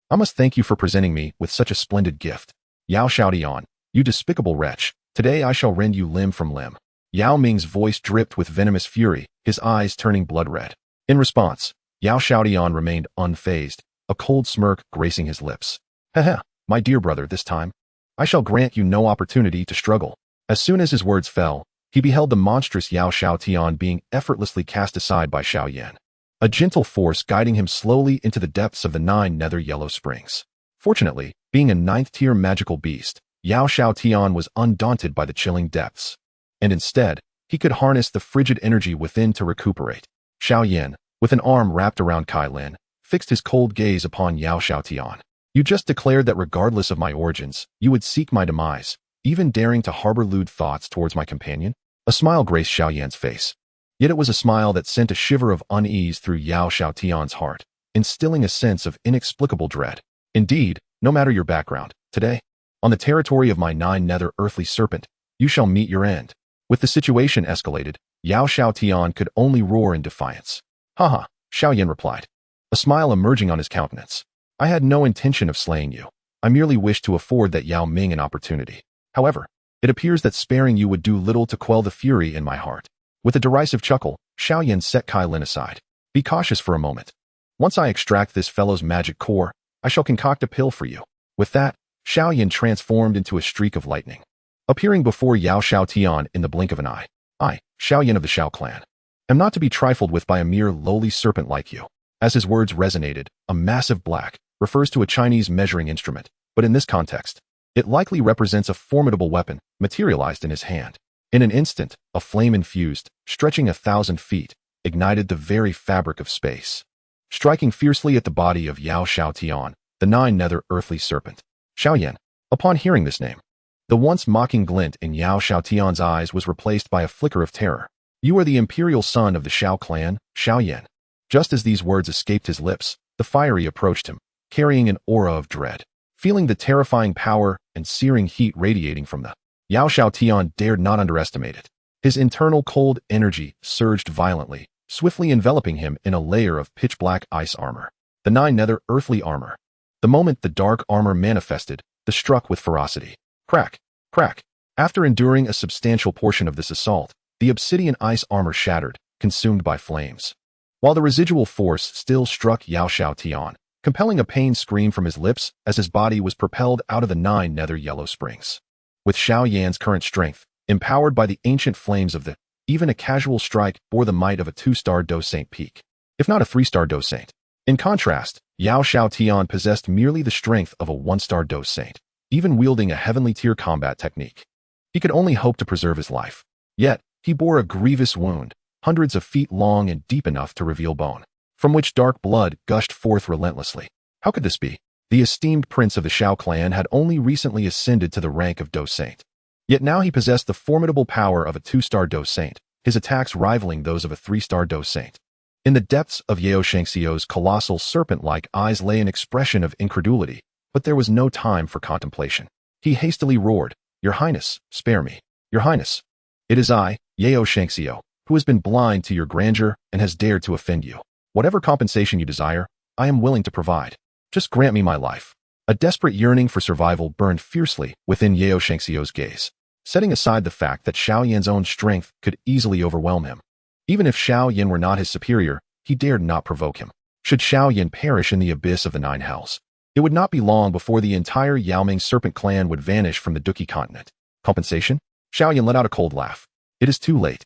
I must thank you for presenting me with such a splendid gift. Yao Yan, you despicable wretch, today I shall rend you limb from limb. Yao Ming's voice dripped with venomous fury, his eyes turning blood red. In response, Yao Yan remained unfazed, a cold smirk gracing his lips. Heh, my dear brother, this time, I shall grant you no opportunity to struggle. As soon as his words fell, he beheld the monstrous Yao Yan being effortlessly cast aside by Xiao Yan, a gentle force guiding him slowly into the depths of the 9 nether yellow springs. Fortunately, being a 9th-tier magical beast, Yao Yan was undaunted by the chilling depths, and instead, he could harness the frigid energy within to recuperate. Xiao Yan, with an arm wrapped around Kailin, fixed his cold gaze upon Yao Yan. You just declared that regardless of my origins, you would seek my demise, even daring to harbor lewd thoughts towards my companion? A smile graced Xiao Yan's face. Yet it was a smile that sent a shiver of unease through Yao Yan's heart, instilling a sense of inexplicable dread. Indeed, no matter your background, today, On the territory of my 9 nether earthly serpent, you shall meet your end. With the situation escalated, Yao Xiaotian could only roar in defiance. Haha, Xiao Yan replied, a smile emerging on his countenance. I had no intention of slaying you. I merely wished to afford that Yao Ming an opportunity. However, it appears that sparing you would do little to quell the fury in my heart. With a derisive chuckle, Xiao Yan set Kai Lin aside. Be cautious for a moment. Once I extract this fellow's magic core, I shall concoct a pill for you. With that, Xiao Yan transformed into a streak of lightning, appearing before Yao Xiaotian in the blink of an eye. I, Xiao Yan of the Xiao clan, am not to be trifled with by a mere lowly serpent like you. As his words resonated, a massive black refers to a Chinese measuring instrument, but in this context, it likely represents a formidable weapon materialized in his hand. In an instant, a flame infused, stretching 1,000 feet, ignited the very fabric of space, striking fiercely at the body of Yao Xiaotian, the 9 nether earthly serpent. Xiao Yan. Upon hearing this name, the once mocking glint in Yao Xiaotian's eyes was replaced by a flicker of terror. You are the imperial son of the Xiao clan, Xiao Yan. Just as these words escaped his lips, the fiery approached him, carrying an aura of dread. Feeling the terrifying power and searing heat radiating from the Yao Xiaotian dared not underestimate it. His internal cold energy surged violently, swiftly enveloping him in a layer of pitch-black ice armor. The 9 nether earthly armor. The moment the dark armor manifested, the struck with ferocity. Crack, crack. After enduring a substantial portion of this assault, the obsidian ice armor shattered, consumed by flames. While the residual force still struck Yao Xiaotian, compelling a pained scream from his lips as his body was propelled out of the 9 nether yellow springs. With Xiao Yan's current strength, empowered by the ancient flames of the, even a casual strike bore the might of a 2-star Dou Saint peak, if not a 3-star Dou Saint. In contrast, Yao Xiaotian possessed merely the strength of a 1-star Dou Saint, even wielding a heavenly tier combat technique. He could only hope to preserve his life. Yet, he bore a grievous wound, hundreds of feet long and deep enough to reveal bone, from which dark blood gushed forth relentlessly. How could this be? The esteemed prince of the Xiao clan had only recently ascended to the rank of Dou Saint. Yet now he possessed the formidable power of a 2-star Dou Saint, his attacks rivaling those of a 3-star Dou Saint. In the depths of Yao Shangxiu's colossal serpent-like eyes lay an expression of incredulity, but there was no time for contemplation. He hastily roared, Your Highness, spare me. Your Highness. It is I, Yao Shangxiu, who has been blind to your grandeur and has dared to offend you. Whatever compensation you desire, I am willing to provide. Just grant me my life. A desperate yearning for survival burned fiercely within Yao Shangxiu's gaze, setting aside the fact that Xiao Yan's own strength could easily overwhelm him. Even if Xiao Yan were not his superior, he dared not provoke him. Should Xiao Yan perish in the abyss of the 9 hells, it would not be long before the entire Yaoming serpent clan would vanish from the Duki continent. Compensation? Xiao Yan let out a cold laugh. It is too late.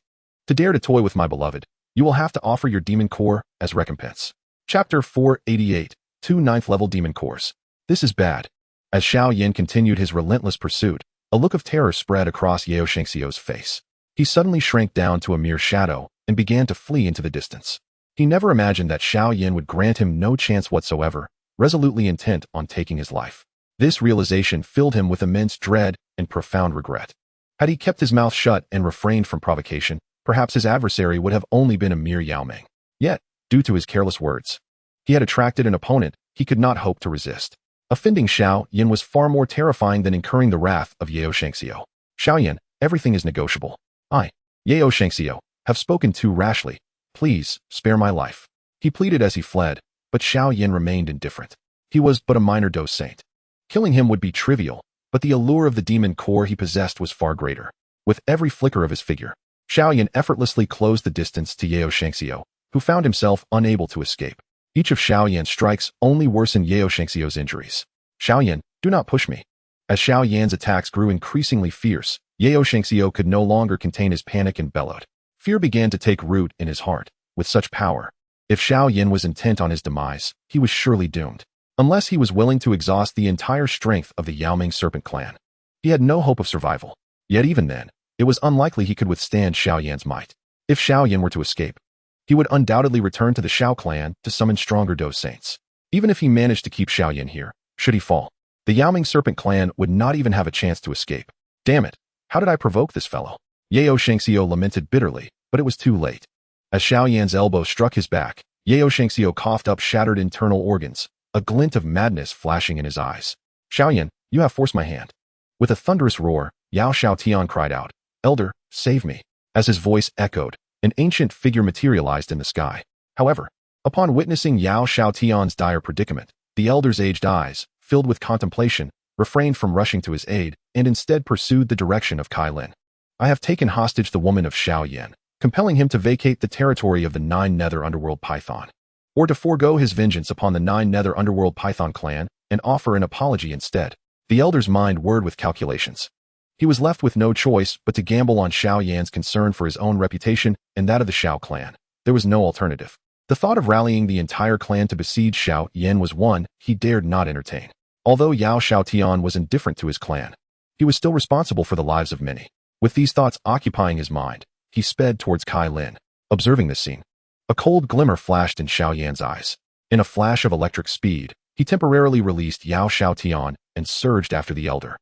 To dare to toy with my beloved, you will have to offer your demon core as recompense. Chapter 488. 2 9th-level demon cores. This is bad. As Xiao Yan continued his relentless pursuit, a look of terror spread across Yao Shangxiu's face. He suddenly shrank down to a mere shadow and began to flee into the distance. He never imagined that Xiao Yan would grant him no chance whatsoever, resolutely intent on taking his life. This realization filled him with immense dread and profound regret. Had he kept his mouth shut and refrained from provocation, perhaps his adversary would have only been a mere Yaoming. Yet, due to his careless words, he had attracted an opponent he could not hope to resist. Offending Xiao Yan was far more terrifying than incurring the wrath of Yao Shangxiu. Xiao Yan, everything is negotiable. I, Yao Shangxiu, have spoken too rashly. Please, spare my life. He pleaded as he fled, but Xiao Yan remained indifferent. He was but a minor Dou Saint. Killing him would be trivial, but the allure of the demon core he possessed was far greater. With every flicker of his figure, Xiao Yan effortlessly closed the distance to Yao Shangxiu, who found himself unable to escape. Each of Xiao Yan's strikes only worsened Yao Shangxiu's injuries. Xiao Yan, do not push me. As Xiao Yan's attacks grew increasingly fierce, Yao Shangxiu could no longer contain his panic and bellowed. Fear began to take root in his heart. With such power, if Xiao Yan was intent on his demise, he was surely doomed. Unless he was willing to exhaust the entire strength of the Yaoming serpent clan, he had no hope of survival. Yet even then, it was unlikely he could withstand Xiao Yan's might. If Xiao Yan were to escape, he would undoubtedly return to the Xiao clan to summon stronger Dou Saints. Even if he managed to keep Xiao Yan here, should he fall, the Yaoming serpent clan would not even have a chance to escape. Damn it, how did I provoke this fellow? Yao Shangxiu lamented bitterly, but it was too late. As Xiao Yan's elbow struck his back, Yao Shangxiu coughed up shattered internal organs, a glint of madness flashing in his eyes. Xiao Yan, you have forced my hand. With a thunderous roar, Yao Xiaotian cried out, "Elder, save me!" As his voice echoed, an ancient figure materialized in the sky. However, upon witnessing Yao Xiaotian's dire predicament, the elder's aged eyes, filled with contemplation, refrained from rushing to his aid and instead pursued the direction of Kai Lin. "I have taken hostage the woman of Xiao Yan, compelling him to vacate the territory of the 9 Nether Underworld Python, or to forego his vengeance upon the 9 Nether Underworld Python clan and offer an apology instead." The elder's mind whirred with calculations. He was left with no choice but to gamble on Xiao Yan's concern for his own reputation and that of the Xiao clan. There was no alternative. The thought of rallying the entire clan to besiege Xiao Yan was one he dared not entertain. Although Yao Xiaotian was indifferent to his clan, he was still responsible for the lives of many. With these thoughts occupying his mind, he sped towards Kai Lin. Observing this scene, a cold glimmer flashed in Xiao Yan's eyes. In a flash of electric speed, he temporarily released Yao Xiaotian and surged after the elder.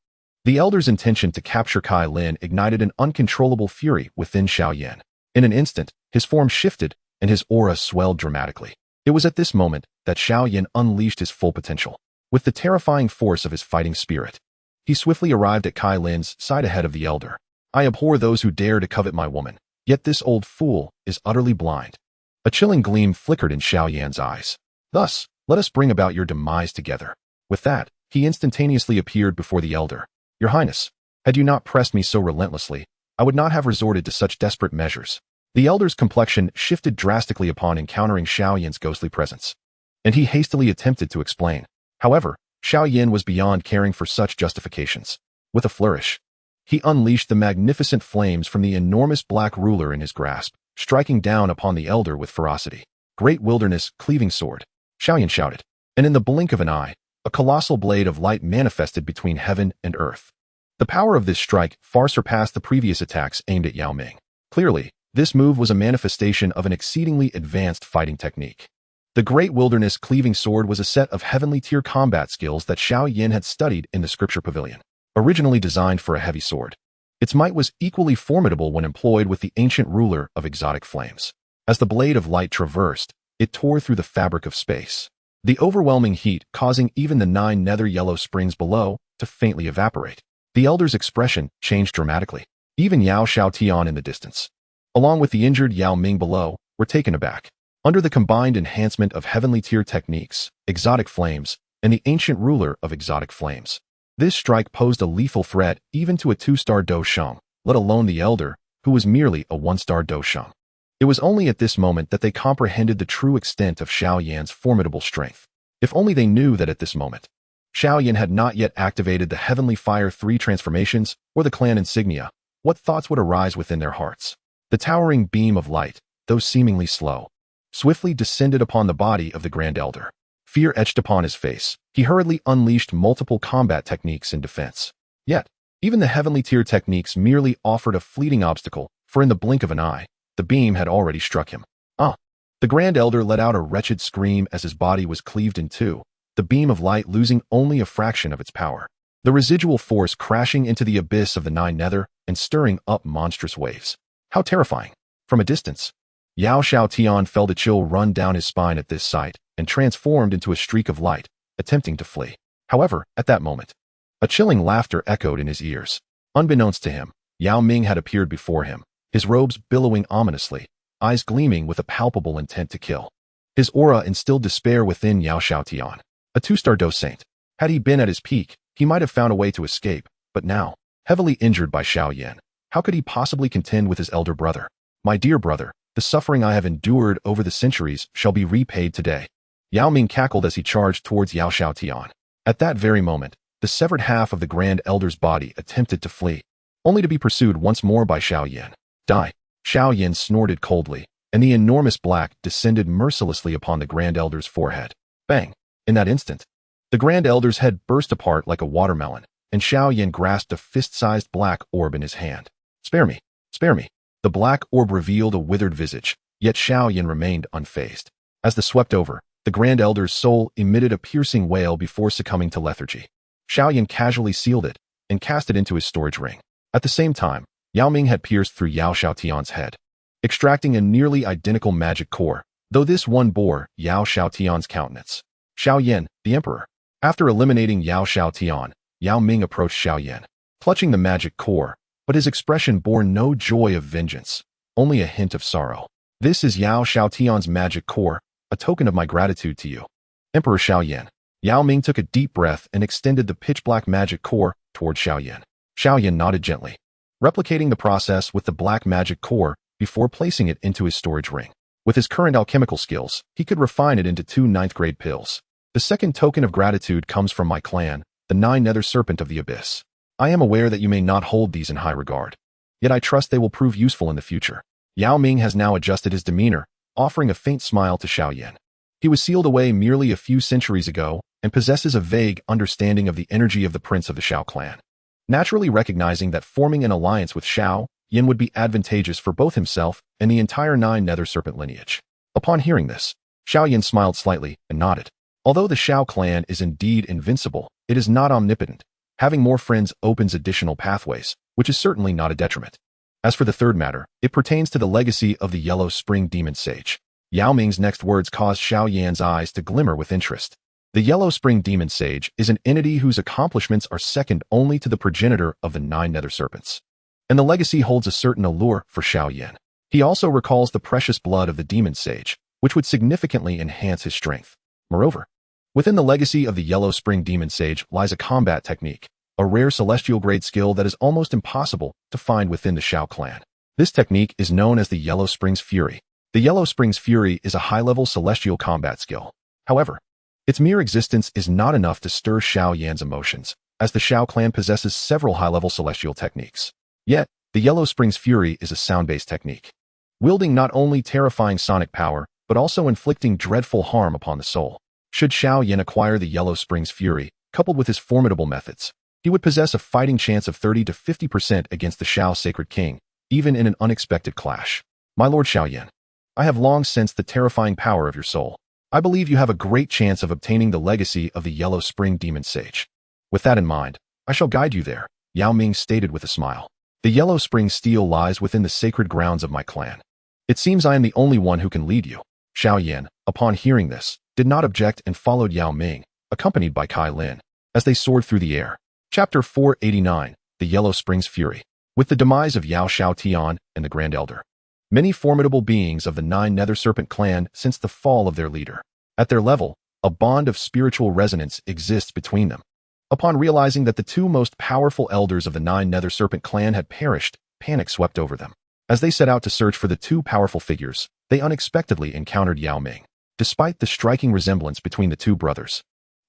The elder's intention to capture Kai Lin ignited an uncontrollable fury within Xiao Yan. In an instant, his form shifted and his aura swelled dramatically. It was at this moment that Xiao Yan unleashed his full potential. With the terrifying force of his fighting spirit, he swiftly arrived at Kai Lin's side ahead of the elder. "I abhor those who dare to covet my woman, yet this old fool is utterly blind." A chilling gleam flickered in Xiao Yan's eyes. "Thus, let us bring about your demise together." With that, he instantaneously appeared before the elder. "Your Highness, had you not pressed me so relentlessly, I would not have resorted to such desperate measures." The elder's complexion shifted drastically upon encountering Xiao Yan's ghostly presence, and he hastily attempted to explain. However, Xiao Yan was beyond caring for such justifications. With a flourish, he unleashed the magnificent flames from the enormous black ruler in his grasp, striking down upon the elder with ferocity. "Great wilderness, cleaving sword," Xiao Yan shouted, and in the blink of an eye, a colossal blade of light manifested between heaven and earth. The power of this strike far surpassed the previous attacks aimed at Yao Ming. Clearly, this move was a manifestation of an exceedingly advanced fighting technique. The Great Wilderness Cleaving Sword was a set of heavenly tier combat skills that Xiao Yan had studied in the Scripture Pavilion. Originally designed for a heavy sword, its might was equally formidable when employed with the ancient ruler of exotic flames. As the blade of light traversed, it tore through the fabric of space, the overwhelming heat causing even the 9 nether yellow springs below to faintly evaporate. The elder's expression changed dramatically. Even Yao Xiaotian in the distance, along with the injured Yao Ming below, were taken aback. Under the combined enhancement of heavenly tier techniques, exotic flames, and the ancient ruler of exotic flames, this strike posed a lethal threat even to a 2-star Dou Sheng, let alone the elder, who was merely a 1-star Dou Sheng. It was only at this moment that they comprehended the true extent of Xiao Yan's formidable strength. If only they knew that at this moment, Xiao Yan had not yet activated the Heavenly Fire 3 transformations or the clan insignia, what thoughts would arise within their hearts? The towering beam of light, though seemingly slow, swiftly descended upon the body of the Grand Elder. Fear etched upon his face. He hurriedly unleashed multiple combat techniques in defense. Yet, even the heavenly tier techniques merely offered a fleeting obstacle, for in the blink of an eye, the beam had already struck him. "Ah!" The Grand Elder let out a wretched scream as his body was cleaved in two, the beam of light losing only a fraction of its power. The residual force crashing into the abyss of the 9 nether and stirring up monstrous waves. How terrifying! From a distance, Yao Xiaotian felt a chill run down his spine at this sight and transformed into a streak of light, attempting to flee. However, at that moment, a chilling laughter echoed in his ears. Unbeknownst to him, Yao Ming had appeared before him, his robes billowing ominously, eyes gleaming with a palpable intent to kill. His aura instilled despair within Yao Xiaotian. A 2-star Dou Saint. Had he been at his peak, he might have found a way to escape, but now, heavily injured by Xiao Yan, how could he possibly contend with his elder brother? "My dear brother, the suffering I have endured over the centuries shall be repaid today." Yao Ming cackled as he charged towards Yao Xiaotian. At that very moment, the severed half of the Grand Elder's body attempted to flee, only to be pursued once more by Xiao Yan. "Die!" Xiao Yan snorted coldly, and the enormous black descended mercilessly upon the Grand Elder's forehead. Bang! In that instant, the Grand Elder's head burst apart like a watermelon, and Xiao Yan grasped a fist-sized black orb in his hand. "Spare me! Spare me!" The black orb revealed a withered visage, yet Xiao Yan remained unfazed. As the swept over, the Grand Elder's soul emitted a piercing wail before succumbing to lethargy. Xiao Yan casually sealed it and cast it into his storage ring. At the same time, Yao Ming had pierced through Yao Xiaotian's head, extracting a nearly identical magic core, though this one bore Yao Xiaotian's countenance. Xiao Yan, the Emperor. After eliminating Yao Xiaotian, Yao Ming approached Xiao Yan. clutching the magic core, but his expression bore no joy of vengeance, only a hint of sorrow. This is Yao Xiaotian's magic core, a token of my gratitude to you. Emperor Xiao Yan. Yao Ming took a deep breath and extended the pitch-black magic core toward Xiao Yan. Xiao Yan nodded gently, replicating the process with the black magic core before placing it into his storage ring. With his current alchemical skills, he could refine it into 2 ninth-grade pills. The second token of gratitude comes from my clan, the 9 Nether Serpent of the Abyss. I am aware that you may not hold these in high regard, yet I trust they will prove useful in the future. Yao Ming has now adjusted his demeanor, offering a faint smile to Xiao Yan. He was sealed away merely a few centuries ago and possesses a vague understanding of the energy of the prince of the Xiao clan. Naturally recognizing that forming an alliance with Xiao Yan would be advantageous for both himself and the entire 9 Nether Serpent lineage. Upon hearing this, Xiao Yan smiled slightly and nodded. Although the Xiao clan is indeed invincible, it is not omnipotent. Having more friends opens additional pathways, which is certainly not a detriment. As for the third matter, it pertains to the legacy of the Yellow Spring Demon Sage. Yao Ming's next words caused Xiao Yan's eyes to glimmer with interest. The Yellow Spring Demon Sage is an entity whose accomplishments are second only to the progenitor of the 9 Nether Serpents, and the legacy holds a certain allure for Xiao Yan. He also recalls the precious blood of the Demon Sage, which would significantly enhance his strength. Moreover, within the legacy of the Yellow Spring Demon Sage lies a combat technique, a rare celestial-grade skill that is almost impossible to find within the Xiao clan. This technique is known as the Yellow Springs Fury. The Yellow Springs Fury is a high-level celestial combat skill. However, its mere existence is not enough to stir Xiao Yan's emotions, as the Xiao clan possesses several high-level celestial techniques. Yet, the Yellow Springs Fury is a sound-based technique, wielding not only terrifying sonic power, but also inflicting dreadful harm upon the soul. Should Xiao Yan acquire the Yellow Springs Fury, coupled with his formidable methods, he would possess a fighting chance of 30 to 50% against the Xiao Sacred King, even in an unexpected clash. My Lord Xiao Yan, I have long sensed the terrifying power of your soul. I believe you have a great chance of obtaining the legacy of the Yellow Spring Demon Sage. With that in mind, I shall guide you there, Yao Ming stated with a smile. The Yellow Spring Steel lies within the sacred grounds of my clan. It seems I am the only one who can lead you. Xiao Yan, upon hearing this, did not object and followed Yao Ming, accompanied by Kai Lin, as they soared through the air. Chapter 489, The Yellow Springs Fury. With the demise of Yao Xiaotian and the Grand Elder, many formidable beings of the 9 Nether Serpent clan since the fall of their leader. At their level, a bond of spiritual resonance exists between them. Upon realizing that the 2 most powerful elders of the 9 Nether Serpent clan had perished, panic swept over them. As they set out to search for the 2 powerful figures, they unexpectedly encountered Yao Ming. Despite the striking resemblance between the 2 brothers,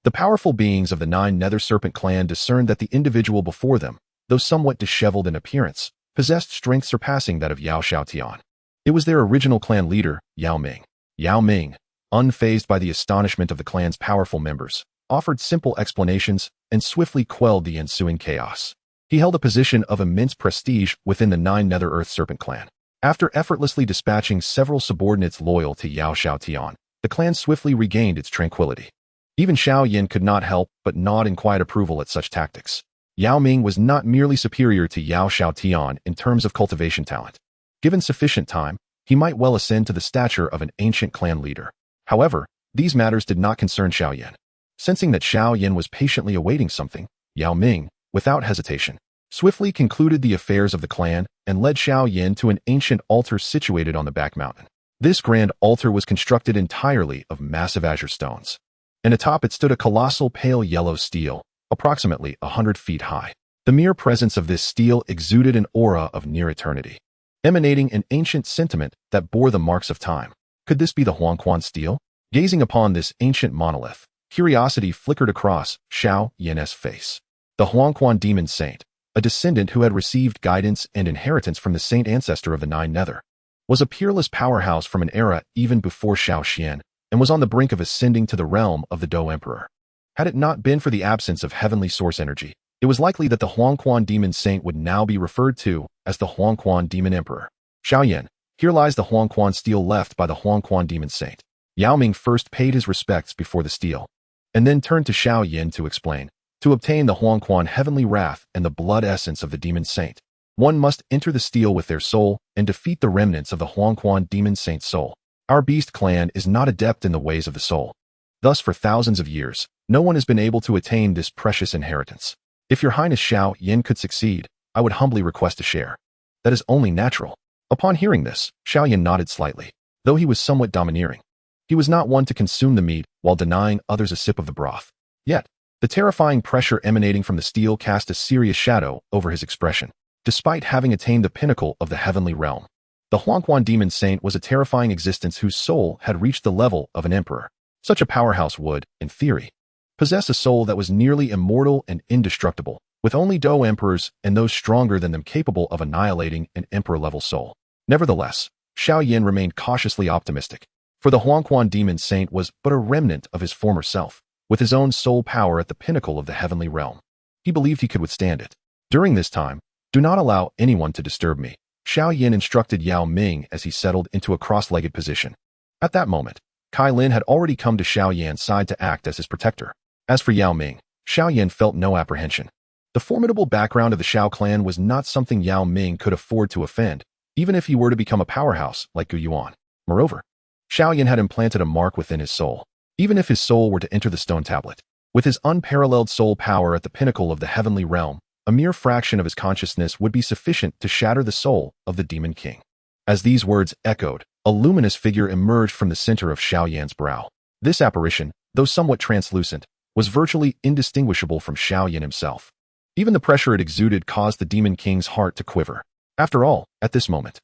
the powerful beings of the 9 Nether Serpent clan discerned that the individual before them, though somewhat disheveled in appearance, possessed strength surpassing that of Yao Xiaotian. It was their original clan leader, Yao Ming. Yao Ming, unfazed by the astonishment of the clan's powerful members, offered simple explanations and swiftly quelled the ensuing chaos. He held a position of immense prestige within the 9 Nether Earth Serpent clan. After effortlessly dispatching several subordinates loyal to Yao Xiaotian, the clan swiftly regained its tranquility. Even Xiao Yan could not help but nod in quiet approval at such tactics. Yao Ming was not merely superior to Yao Xiaotian in terms of cultivation talent. Given sufficient time, he might well ascend to the stature of an ancient clan leader. However, these matters did not concern Xiao Yan. Sensing that Xiao Yan was patiently awaiting something, Yao Ming, without hesitation, swiftly concluded the affairs of the clan and led Xiao Yan to an ancient altar situated on the back mountain. This grand altar was constructed entirely of massive azure stones, and atop it stood a colossal pale yellow steel, approximately 100 feet high. The mere presence of this steel exuded an aura of near eternity, emanating an ancient sentiment that bore the marks of time. Could this be the Huangquan steel? Gazing upon this ancient monolith, curiosity flickered across Xiao Yan's face. The Huangquan demon saint, a descendant who had received guidance and inheritance from the saint ancestor of the 9 Nether, was a peerless powerhouse from an era even before Xiao Xian, and was on the brink of ascending to the realm of the Dou Emperor. Had it not been for the absence of heavenly source energy, it was likely that the Huangquan demon saint would now be referred to as the Huangquan demon emperor. Xiao Yan, here lies the Huangquan steel left by the Huangquan demon saint. Yao Ming first paid his respects before the steel, and then turned to Xiao Yan to explain. To obtain the Huangquan heavenly wrath and the blood essence of the demon saint, one must enter the steel with their soul and defeat the remnants of the Huangquan demon saint's soul. Our beast clan is not adept in the ways of the soul. Thus, for thousands of years, no one has been able to attain this precious inheritance. If your Highness Xiao Yan could succeed, I would humbly request a share. That is only natural. Upon hearing this, Xiao Yan nodded slightly, though he was somewhat domineering. He was not one to consume the meat while denying others a sip of the broth. Yet, the terrifying pressure emanating from the steel cast a serious shadow over his expression. Despite having attained the pinnacle of the heavenly realm, the Huangquan demon saint was a terrifying existence whose soul had reached the level of an emperor. Such a powerhouse would, in theory, possess a soul that was nearly immortal and indestructible, with only Dou Emperors and those stronger than them capable of annihilating an emperor-level soul. Nevertheless, Xiao Yan remained cautiously optimistic, for the Huangquan demon saint was but a remnant of his former self, with his own soul power at the pinnacle of the heavenly realm. He believed he could withstand it. During this time, do not allow anyone to disturb me, Xiao Yan instructed Yao Ming as he settled into a cross-legged position. At that moment, Kai Lin had already come to Xiao Yan's side to act as his protector. As for Yao Ming, Xiao Yan felt no apprehension. The formidable background of the Xiao clan was not something Yao Ming could afford to offend, even if he were to become a powerhouse like Gu Yuan. Moreover, Xiao Yan had implanted a mark within his soul, even if his soul were to enter the stone tablet. With his unparalleled soul power at the pinnacle of the heavenly realm, a mere fraction of his consciousness would be sufficient to shatter the soul of the Demon King. As these words echoed, a luminous figure emerged from the center of Xiao Yan's brow. This apparition, though somewhat translucent, was virtually indistinguishable from Xiao Yan himself. Even the pressure it exuded caused the Demon King's heart to quiver. After all, at this moment,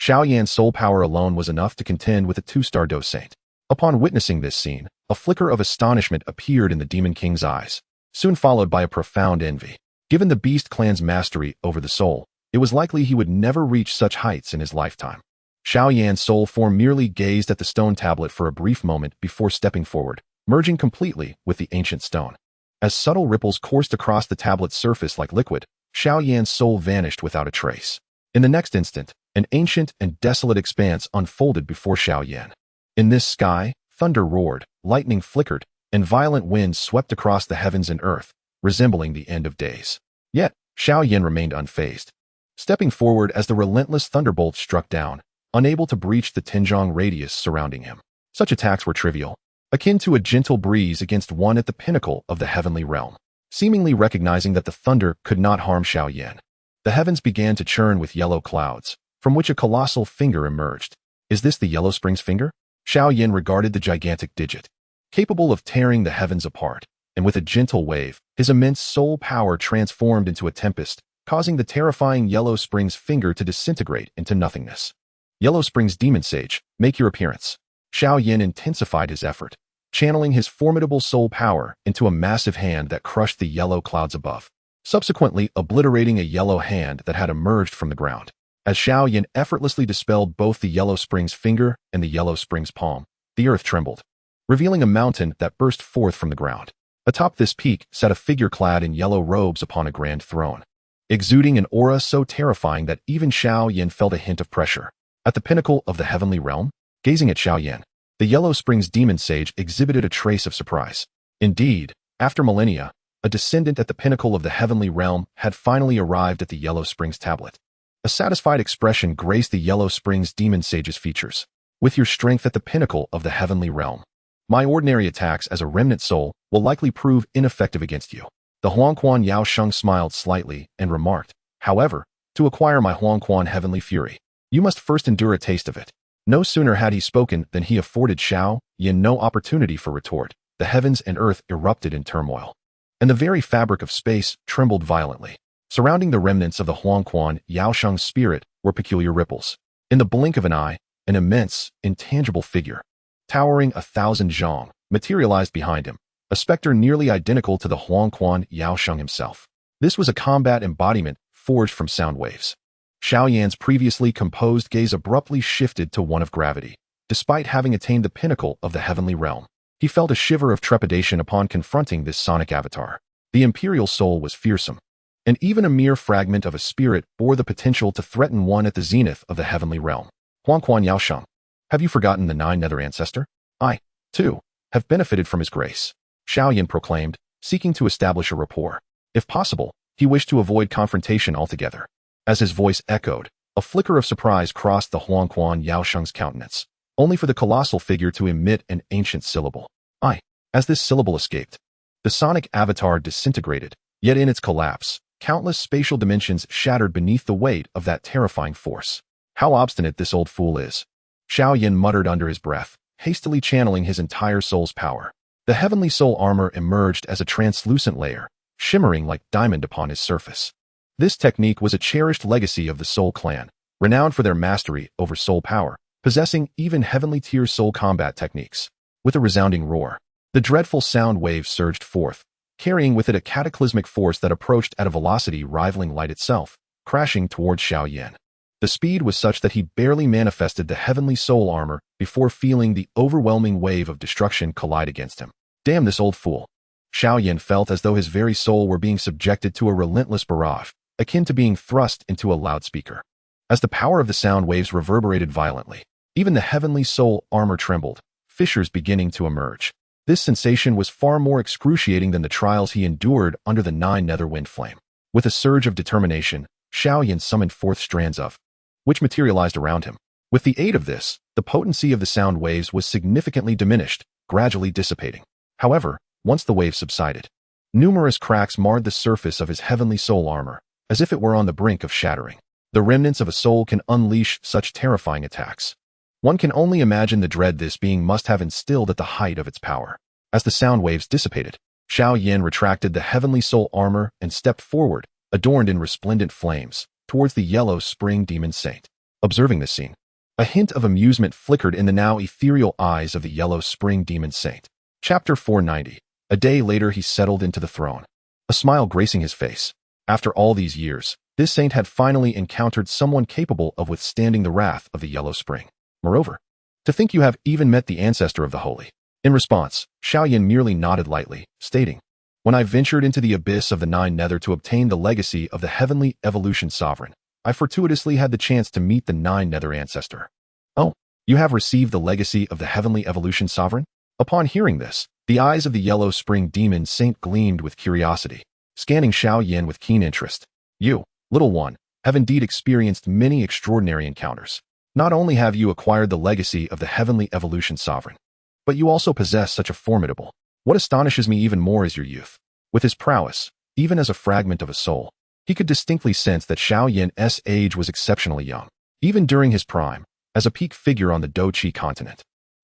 Xiao Yan's soul power alone was enough to contend with a two-star Dou Saint. Upon witnessing this scene, a flicker of astonishment appeared in the Demon King's eyes, soon followed by a profound envy. Given the Beast Clan's mastery over the soul, it was likely he would never reach such heights in his lifetime. Xiao Yan's soul form merely gazed at the stone tablet for a brief moment before stepping forward, merging completely with the ancient stone. As subtle ripples coursed across the tablet's surface like liquid, Xiao Yan's soul vanished without a trace. In the next instant, an ancient and desolate expanse unfolded before Xiao Yan. In this sky, thunder roared, lightning flickered, and violent winds swept across the heavens and earth, resembling the end of days. Yet, Xiao Yan remained unfazed, stepping forward as the relentless thunderbolts struck down, unable to breach the Tinjiang radius surrounding him. Such attacks were trivial, akin to a gentle breeze against one at the pinnacle of the heavenly realm. Seemingly recognizing that the thunder could not harm Xiao Yan, the heavens began to churn with yellow clouds, from which a colossal finger emerged. Is this the Yellow Springs finger? Xiao Yan regarded the gigantic digit, capable of tearing the heavens apart, and with a gentle wave, his immense soul power transformed into a tempest, causing the terrifying Yellow Springs finger to disintegrate into nothingness. Yellow Springs Demon Sage, make your appearance. Xiao Yan intensified his effort, channeling his formidable soul power into a massive hand that crushed the yellow clouds above, subsequently obliterating a yellow hand that had emerged from the ground. As Xiao Yan effortlessly dispelled both the Yellow Springs finger and the Yellow Springs palm, the earth trembled, revealing a mountain that burst forth from the ground. Atop this peak sat a figure clad in yellow robes upon a grand throne, exuding an aura so terrifying that even Xiao Yan felt a hint of pressure. At the pinnacle of the heavenly realm, gazing at Xiao Yan, the Yellow Springs Demon Sage exhibited a trace of surprise. Indeed, after millennia, a descendant at the pinnacle of the heavenly realm had finally arrived at the Yellow Springs tablet. A satisfied expression graced the Yellow Springs Demon Sage's features. With your strength at the pinnacle of the heavenly realm, my ordinary attacks as a remnant soul will likely prove ineffective against you. The Huangquan Yao Sheng smiled slightly and remarked, however, to acquire my Huangquan heavenly fury, you must first endure a taste of it. No sooner had he spoken than he afforded Xiao Yan no opportunity for retort. The heavens and earth erupted in turmoil, and the very fabric of space trembled violently. Surrounding the remnants of the Huangquan Yao Sheng's spirit were peculiar ripples. In the blink of an eye, an immense, intangible figure, towering 1,000 zhang, materialized behind him, a specter nearly identical to the Huangquan Yao Sheng himself. This was a combat embodiment forged from sound waves. Xiao Yan's previously composed gaze abruptly shifted to one of gravity. Despite having attained the pinnacle of the heavenly realm, he felt a shiver of trepidation upon confronting this sonic avatar. The imperial soul was fearsome, and even a mere fragment of a spirit bore the potential to threaten one at the zenith of the heavenly realm. Huangquan Yao Sheng, have you forgotten the Nine Nether Ancestor? I, too, have benefited from his grace, Xiao Yan proclaimed, seeking to establish a rapport. If possible, he wished to avoid confrontation altogether. As his voice echoed, a flicker of surprise crossed the Huangquan Yao Sheng's countenance, only for the colossal figure to emit an ancient syllable. I. As this syllable escaped, the sonic avatar disintegrated, Yet in its collapse, countless spatial dimensions shattered beneath the weight of that terrifying force. How obstinate this old fool is. Xiao Yan muttered under his breath, hastily channeling his entire soul's power. The heavenly soul armor emerged as a translucent layer, shimmering like diamond upon his surface. This technique was a cherished legacy of the Soul Clan, renowned for their mastery over soul power, possessing even heavenly-tier soul combat techniques. With a resounding roar, the dreadful sound wave surged forth, carrying with it a cataclysmic force that approached at a velocity rivaling light itself, crashing towards Xiao Yan. The speed was such that he barely manifested the heavenly soul armor before feeling the overwhelming wave of destruction collide against him. Damn this old fool. Xiao Yan felt as though his very soul were being subjected to a relentless barrage, akin to being thrust into a loudspeaker. As the power of the sound waves reverberated violently, even the heavenly soul armor trembled, fissures beginning to emerge. This sensation was far more excruciating than the trials he endured under the 9 nether wind flame. With a surge of determination, Xiao Yan summoned forth strands of, which materialized around him. With the aid of this, the potency of the sound waves was significantly diminished, gradually dissipating. However, once the waves subsided, numerous cracks marred the surface of his heavenly soul armor, as if it were on the brink of shattering. The remnants of a soul can unleash such terrifying attacks. One can only imagine the dread this being must have instilled at the height of its power. As the sound waves dissipated, Xiao Yan retracted the heavenly soul armor and stepped forward, adorned in resplendent flames, towards the yellow spring demon saint. Observing this scene, a hint of amusement flickered in the now ethereal eyes of the yellow spring demon saint. Chapter 490. A day later he settled into the throne, a smile gracing his face. After all these years, this saint had finally encountered someone capable of withstanding the wrath of the yellow spring. Moreover, to think you have even met the ancestor of the holy. In response, Xiao Yan merely nodded lightly, stating, when I ventured into the abyss of the 9 nether to obtain the legacy of the heavenly evolution sovereign, I fortuitously had the chance to meet the 9 nether ancestor. Oh, you have received the legacy of the heavenly evolution sovereign? Upon hearing this, the eyes of the yellow spring demon saint gleamed with curiosity, scanning Xiao Yan with keen interest. You, little one, have indeed experienced many extraordinary encounters. Not only have you acquired the legacy of the heavenly evolution sovereign, but you also possess such a formidable. What astonishes me even more is your youth. With his prowess, even as a fragment of a soul, he could distinctly sense that Xiao Yan's age was exceptionally young. Even during his prime, as a peak figure on the Dou continent,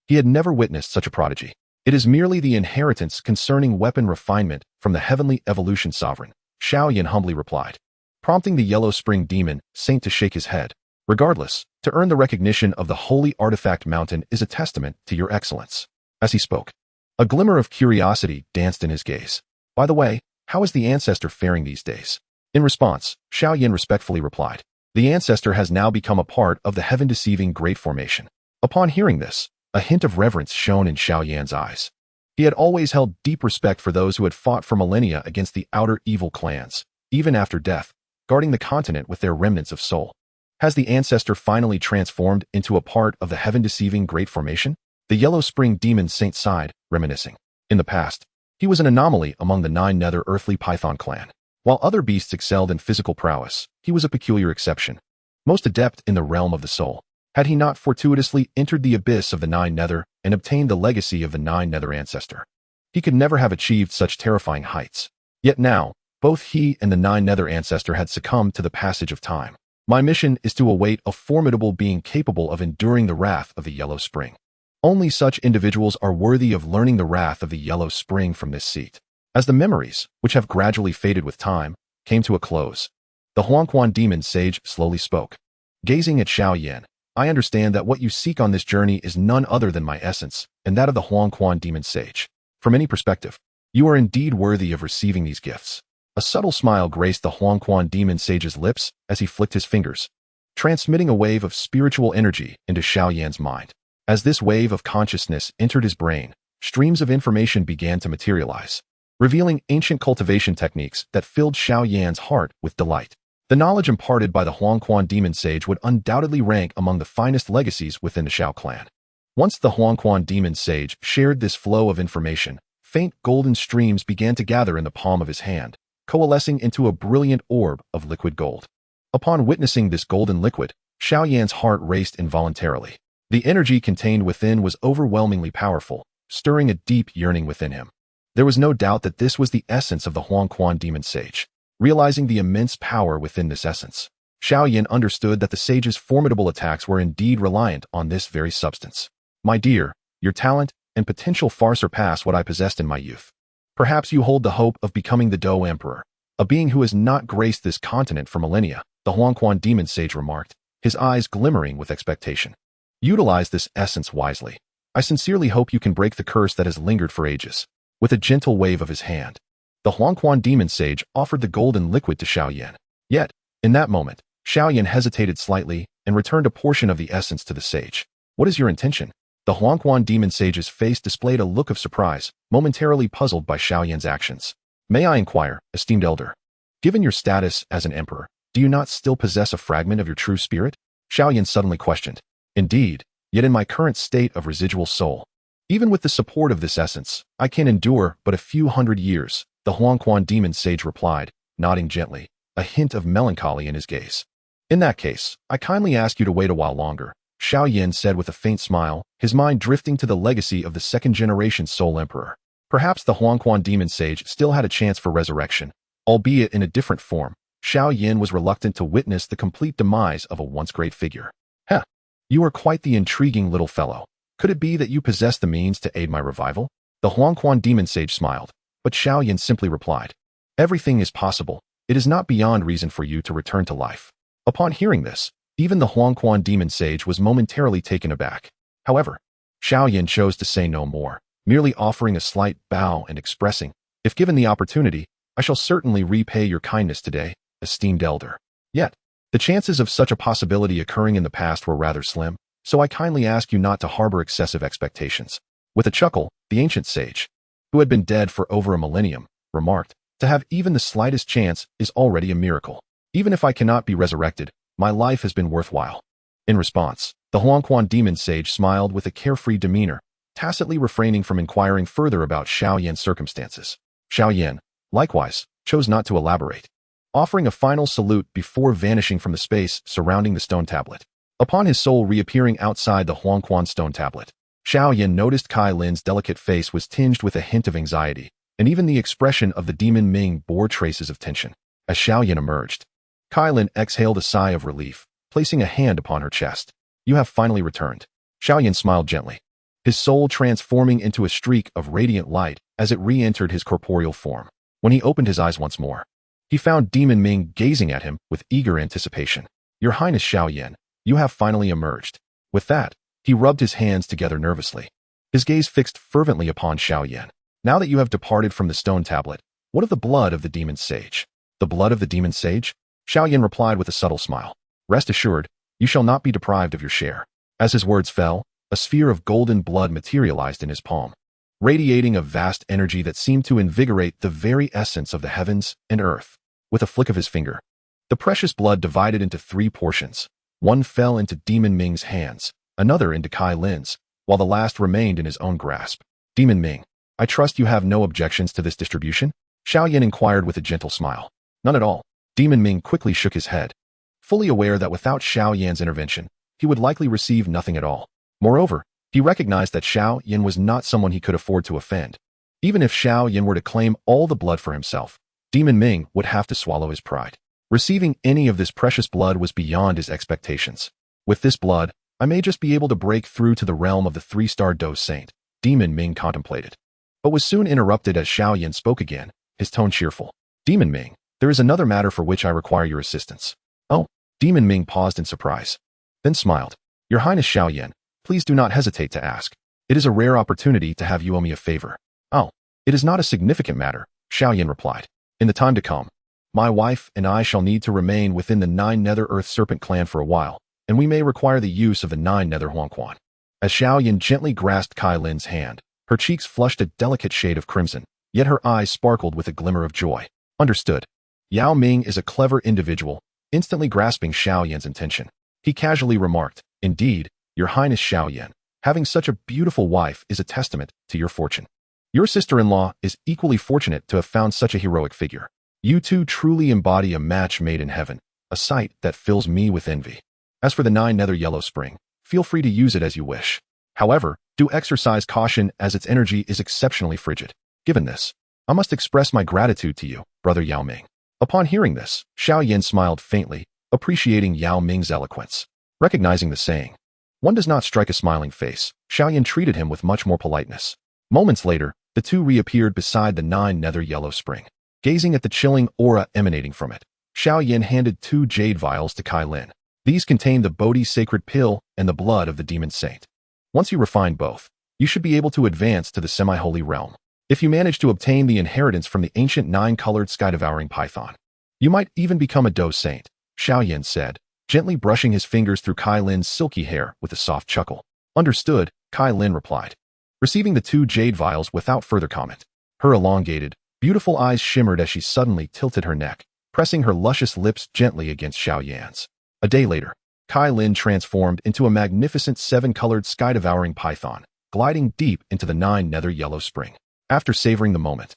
he had never witnessed such a prodigy. It is merely the inheritance concerning weapon refinement from the heavenly evolution sovereign, Xiao Yan humbly replied, prompting the yellow spring demon saint to shake his head. Regardless, to earn the recognition of the holy artifact mountain is a testament to your excellence. As he spoke, a glimmer of curiosity danced in his gaze. By the way, how is the ancestor faring these days? In response, Xiao Yan respectfully replied, the ancestor has now become a part of the heaven-deceiving Great Formation. Upon hearing this, a hint of reverence shone in Xiao Yan's eyes. He had always held deep respect for those who had fought for millennia against the outer evil clans, even after death, guarding the continent with their remnants of soul. Has the ancestor finally transformed into a part of the heaven-deceiving Great Formation? The yellow spring demon saint sighed, reminiscing. In the past, he was an anomaly among the 9 nether earthly python clan. While other beasts excelled in physical prowess, he was a peculiar exception, most adept in the realm of the soul. Had he not fortuitously entered the abyss of the 9 nether and obtained the legacy of the 9 nether ancestor, he could never have achieved such terrifying heights. Yet now, both he and the 9 nether ancestor had succumbed to the passage of time. My mission is to await a formidable being capable of enduring the wrath of the yellow spring. Only such individuals are worthy of learning the wrath of the yellow spring from this seat. As the memories, which have gradually faded with time, came to a close, the Huangquan demon sage slowly spoke. Gazing at Xiao Yan, I understand that what you seek on this journey is none other than my essence, and that of the Huangquan demon sage. From any perspective, you are indeed worthy of receiving these gifts. A subtle smile graced the Huangquan demon sage's lips as he flicked his fingers, transmitting a wave of spiritual energy into Xiao Yan's mind. As this wave of consciousness entered his brain, streams of information began to materialize, revealing ancient cultivation techniques that filled Xiao Yan's heart with delight. The knowledge imparted by the Huangquan demon sage would undoubtedly rank among the finest legacies within the Xiao clan. Once the Huangquan demon sage shared this flow of information, faint golden streams began to gather in the palm of his hand, coalescing into a brilliant orb of liquid gold. Upon witnessing this golden liquid, Xiao Yan's heart raced involuntarily. The energy contained within was overwhelmingly powerful, stirring a deep yearning within him. There was no doubt that this was the essence of the Huangquan demon sage. Realizing the immense power within this essence, Xiao Yan understood that the sage's formidable attacks were indeed reliant on this very substance. My dear, your talent and potential far surpass what I possessed in my youth. Perhaps you hold the hope of becoming the Dou Emperor, a being who has not graced this continent for millennia, the Huangquan demon sage remarked, his eyes glimmering with expectation. Utilize this essence wisely. I sincerely hope you can break the curse that has lingered for ages. With a gentle wave of his hand, the Huangquan demon sage offered the golden liquid to Xiao Yan. Yet, in that moment, Xiao Yan hesitated slightly and returned a portion of the essence to the sage. What is your intention? The Huangquan demon sage's face displayed a look of surprise, momentarily puzzled by Xiao Yan's actions. May I inquire, esteemed elder? Given your status as an emperor, do you not still possess a fragment of your true spirit? Xiao Yan suddenly questioned. Indeed, yet in my current state of residual soul, even with the support of this essence, I can endure but a few hundred years, the Huangquan demon sage replied, nodding gently, a hint of melancholy in his gaze. In that case, I kindly ask you to wait a while longer, Xiao Yan said with a faint smile, his mind drifting to the legacy of the second-generation Soul Emperor. Perhaps the Huangquan demon sage still had a chance for resurrection, albeit in a different form. Xiao Yan was reluctant to witness the complete demise of a once great figure. Heh, you are quite the intriguing little fellow. Could it be that you possess the means to aid my revival? The Huangquan demon sage smiled, but Xiao Yan simply replied, everything is possible. It is not beyond reason for you to return to life. Upon hearing this, even the Huangquan demon sage was momentarily taken aback. However, Xiao Yan chose to say no more, merely offering a slight bow and expressing, if given the opportunity, I shall certainly repay your kindness today, esteemed elder. Yet, the chances of such a possibility occurring in the past were rather slim, so I kindly ask you not to harbor excessive expectations. With a chuckle, the ancient sage, who had been dead for over a millennium, remarked, to have even the slightest chance is already a miracle. Even if I cannot be resurrected, my life has been worthwhile. In response, the Huangquan demon sage smiled with a carefree demeanor, tacitly refraining from inquiring further about Xiao Yan's circumstances. Xiao Yan, likewise, chose not to elaborate, offering a final salute before vanishing from the space surrounding the stone tablet. Upon his soul reappearing outside the Huangquan stone tablet, Xiao Yan noticed Kai Lin's delicate face was tinged with a hint of anxiety, and even the expression of the demon Ming bore traces of tension. As Xiao Yan emerged, Kai Lin exhaled a sigh of relief, placing a hand upon her chest. You have finally returned. Xiao Yan smiled gently, his soul transforming into a streak of radiant light as it re-entered his corporeal form. When he opened his eyes once more, he found Demon Ming gazing at him with eager anticipation. Your Highness Xiao Yan, you have finally emerged. With that, he rubbed his hands together nervously, his gaze fixed fervently upon Xiao Yan. Now that you have departed from the stone tablet, what of the blood of the demon sage? The blood of the demon sage? Xiao Yan replied with a subtle smile. Rest assured, you shall not be deprived of your share. As his words fell, a sphere of golden blood materialized in his palm, radiating a vast energy that seemed to invigorate the very essence of the heavens and earth. With a flick of his finger, the precious blood divided into 3 portions. One fell into Demon Ming's hands, another into Kai Lin's, while the last remained in his own grasp. Demon Ming, I trust you have no objections to this distribution? Xiao Yan inquired with a gentle smile. None at all. Demon Ming quickly shook his head, fully aware that without Xiao Yan's intervention, he would likely receive nothing at all. Moreover, he recognized that Xiao Yan was not someone he could afford to offend. Even if Xiao Yan were to claim all the blood for himself, Demon Ming would have to swallow his pride. Receiving any of this precious blood was beyond his expectations. With this blood, I may just be able to break through to the realm of the 3-star Dou Saint, Demon Ming contemplated, but was soon interrupted as Xiao Yan spoke again, his tone cheerful. Demon Ming, there is another matter for which I require your assistance. Oh, Demon Ming paused in surprise, then smiled. Your Highness Xiao Yan, please do not hesitate to ask. It is a rare opportunity to have you owe me a favor. Oh, it is not a significant matter, Xiao Yan replied. In the time to come, my wife and I shall need to remain within the 9 Nether Earth Serpent clan for a while, and we may require the use of the 9 Nether Huangquan. As Xiao Yan gently grasped Kai Lin's hand, her cheeks flushed a delicate shade of crimson, yet her eyes sparkled with a glimmer of joy. Understood. Yao Ming is a clever individual, instantly grasping Xiao Yan's intention. He casually remarked, Indeed, Your Highness Xiao Yan, having such a beautiful wife is a testament to your fortune. Your sister-in-law is equally fortunate to have found such a heroic figure. You two truly embody a match made in heaven, a sight that fills me with envy. As for the 9 Nether Yellow Spring, feel free to use it as you wish. However, do exercise caution as its energy is exceptionally frigid. Given this, I must express my gratitude to you, Brother Yao Ming. Upon hearing this, Xiao Yan smiled faintly, appreciating Yao Ming's eloquence. Recognizing the saying, one does not strike a smiling face, Xiao Yan treated him with much more politeness. Moments later, the two reappeared beside the 9 nether yellow spring. Gazing at the chilling aura emanating from it, Xiao Yan handed 2 jade vials to Kai Lin. These contained the Bodhi sacred pill and the blood of the demon saint. Once you refine both, you should be able to advance to the semi-holy realm. If you manage to obtain the inheritance from the ancient 9-colored sky-devouring python, you might even become a Dou saint, Xiao Yan said, gently brushing his fingers through Kai Lin's silky hair with a soft chuckle. Understood, Kai Lin replied, receiving the 2 jade vials without further comment. Her elongated, beautiful eyes shimmered as she suddenly tilted her neck, pressing her luscious lips gently against Xiao Yan's. A day later, Kai Lin transformed into a magnificent 7-colored sky-devouring python, gliding deep into the 9 nether yellow spring. After savoring the moment,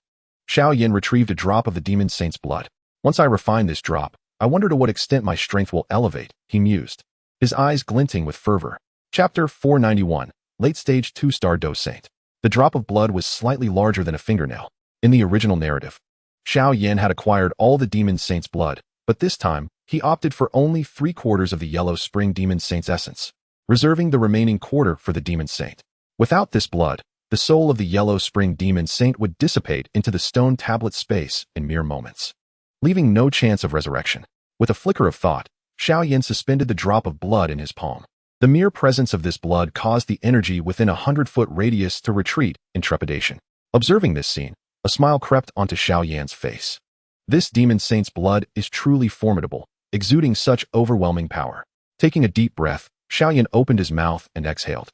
Xiao Yan retrieved a drop of the demon saint's blood. Once I refine this drop, I wonder to what extent my strength will elevate, he mused, his eyes glinting with fervor. Chapter 491, Late Stage 2-Star Dou Saint. The drop of blood was slightly larger than a fingernail. In the original narrative, Xiao Yan had acquired all the demon saint's blood, but this time, he opted for only 3/4 of the yellow spring demon saint's essence, reserving the remaining quarter for the demon saint. Without this blood, the soul of the yellow spring demon saint would dissipate into the stone tablet space in mere moments, leaving no chance of resurrection. With a flicker of thought, Xiao Yan suspended the drop of blood in his palm. The mere presence of this blood caused the energy within a 100-foot radius to retreat in trepidation. Observing this scene, a smile crept onto Xiao Yan's face. This demon saint's blood is truly formidable, exuding such overwhelming power. Taking a deep breath, Xiao Yan opened his mouth and exhaled,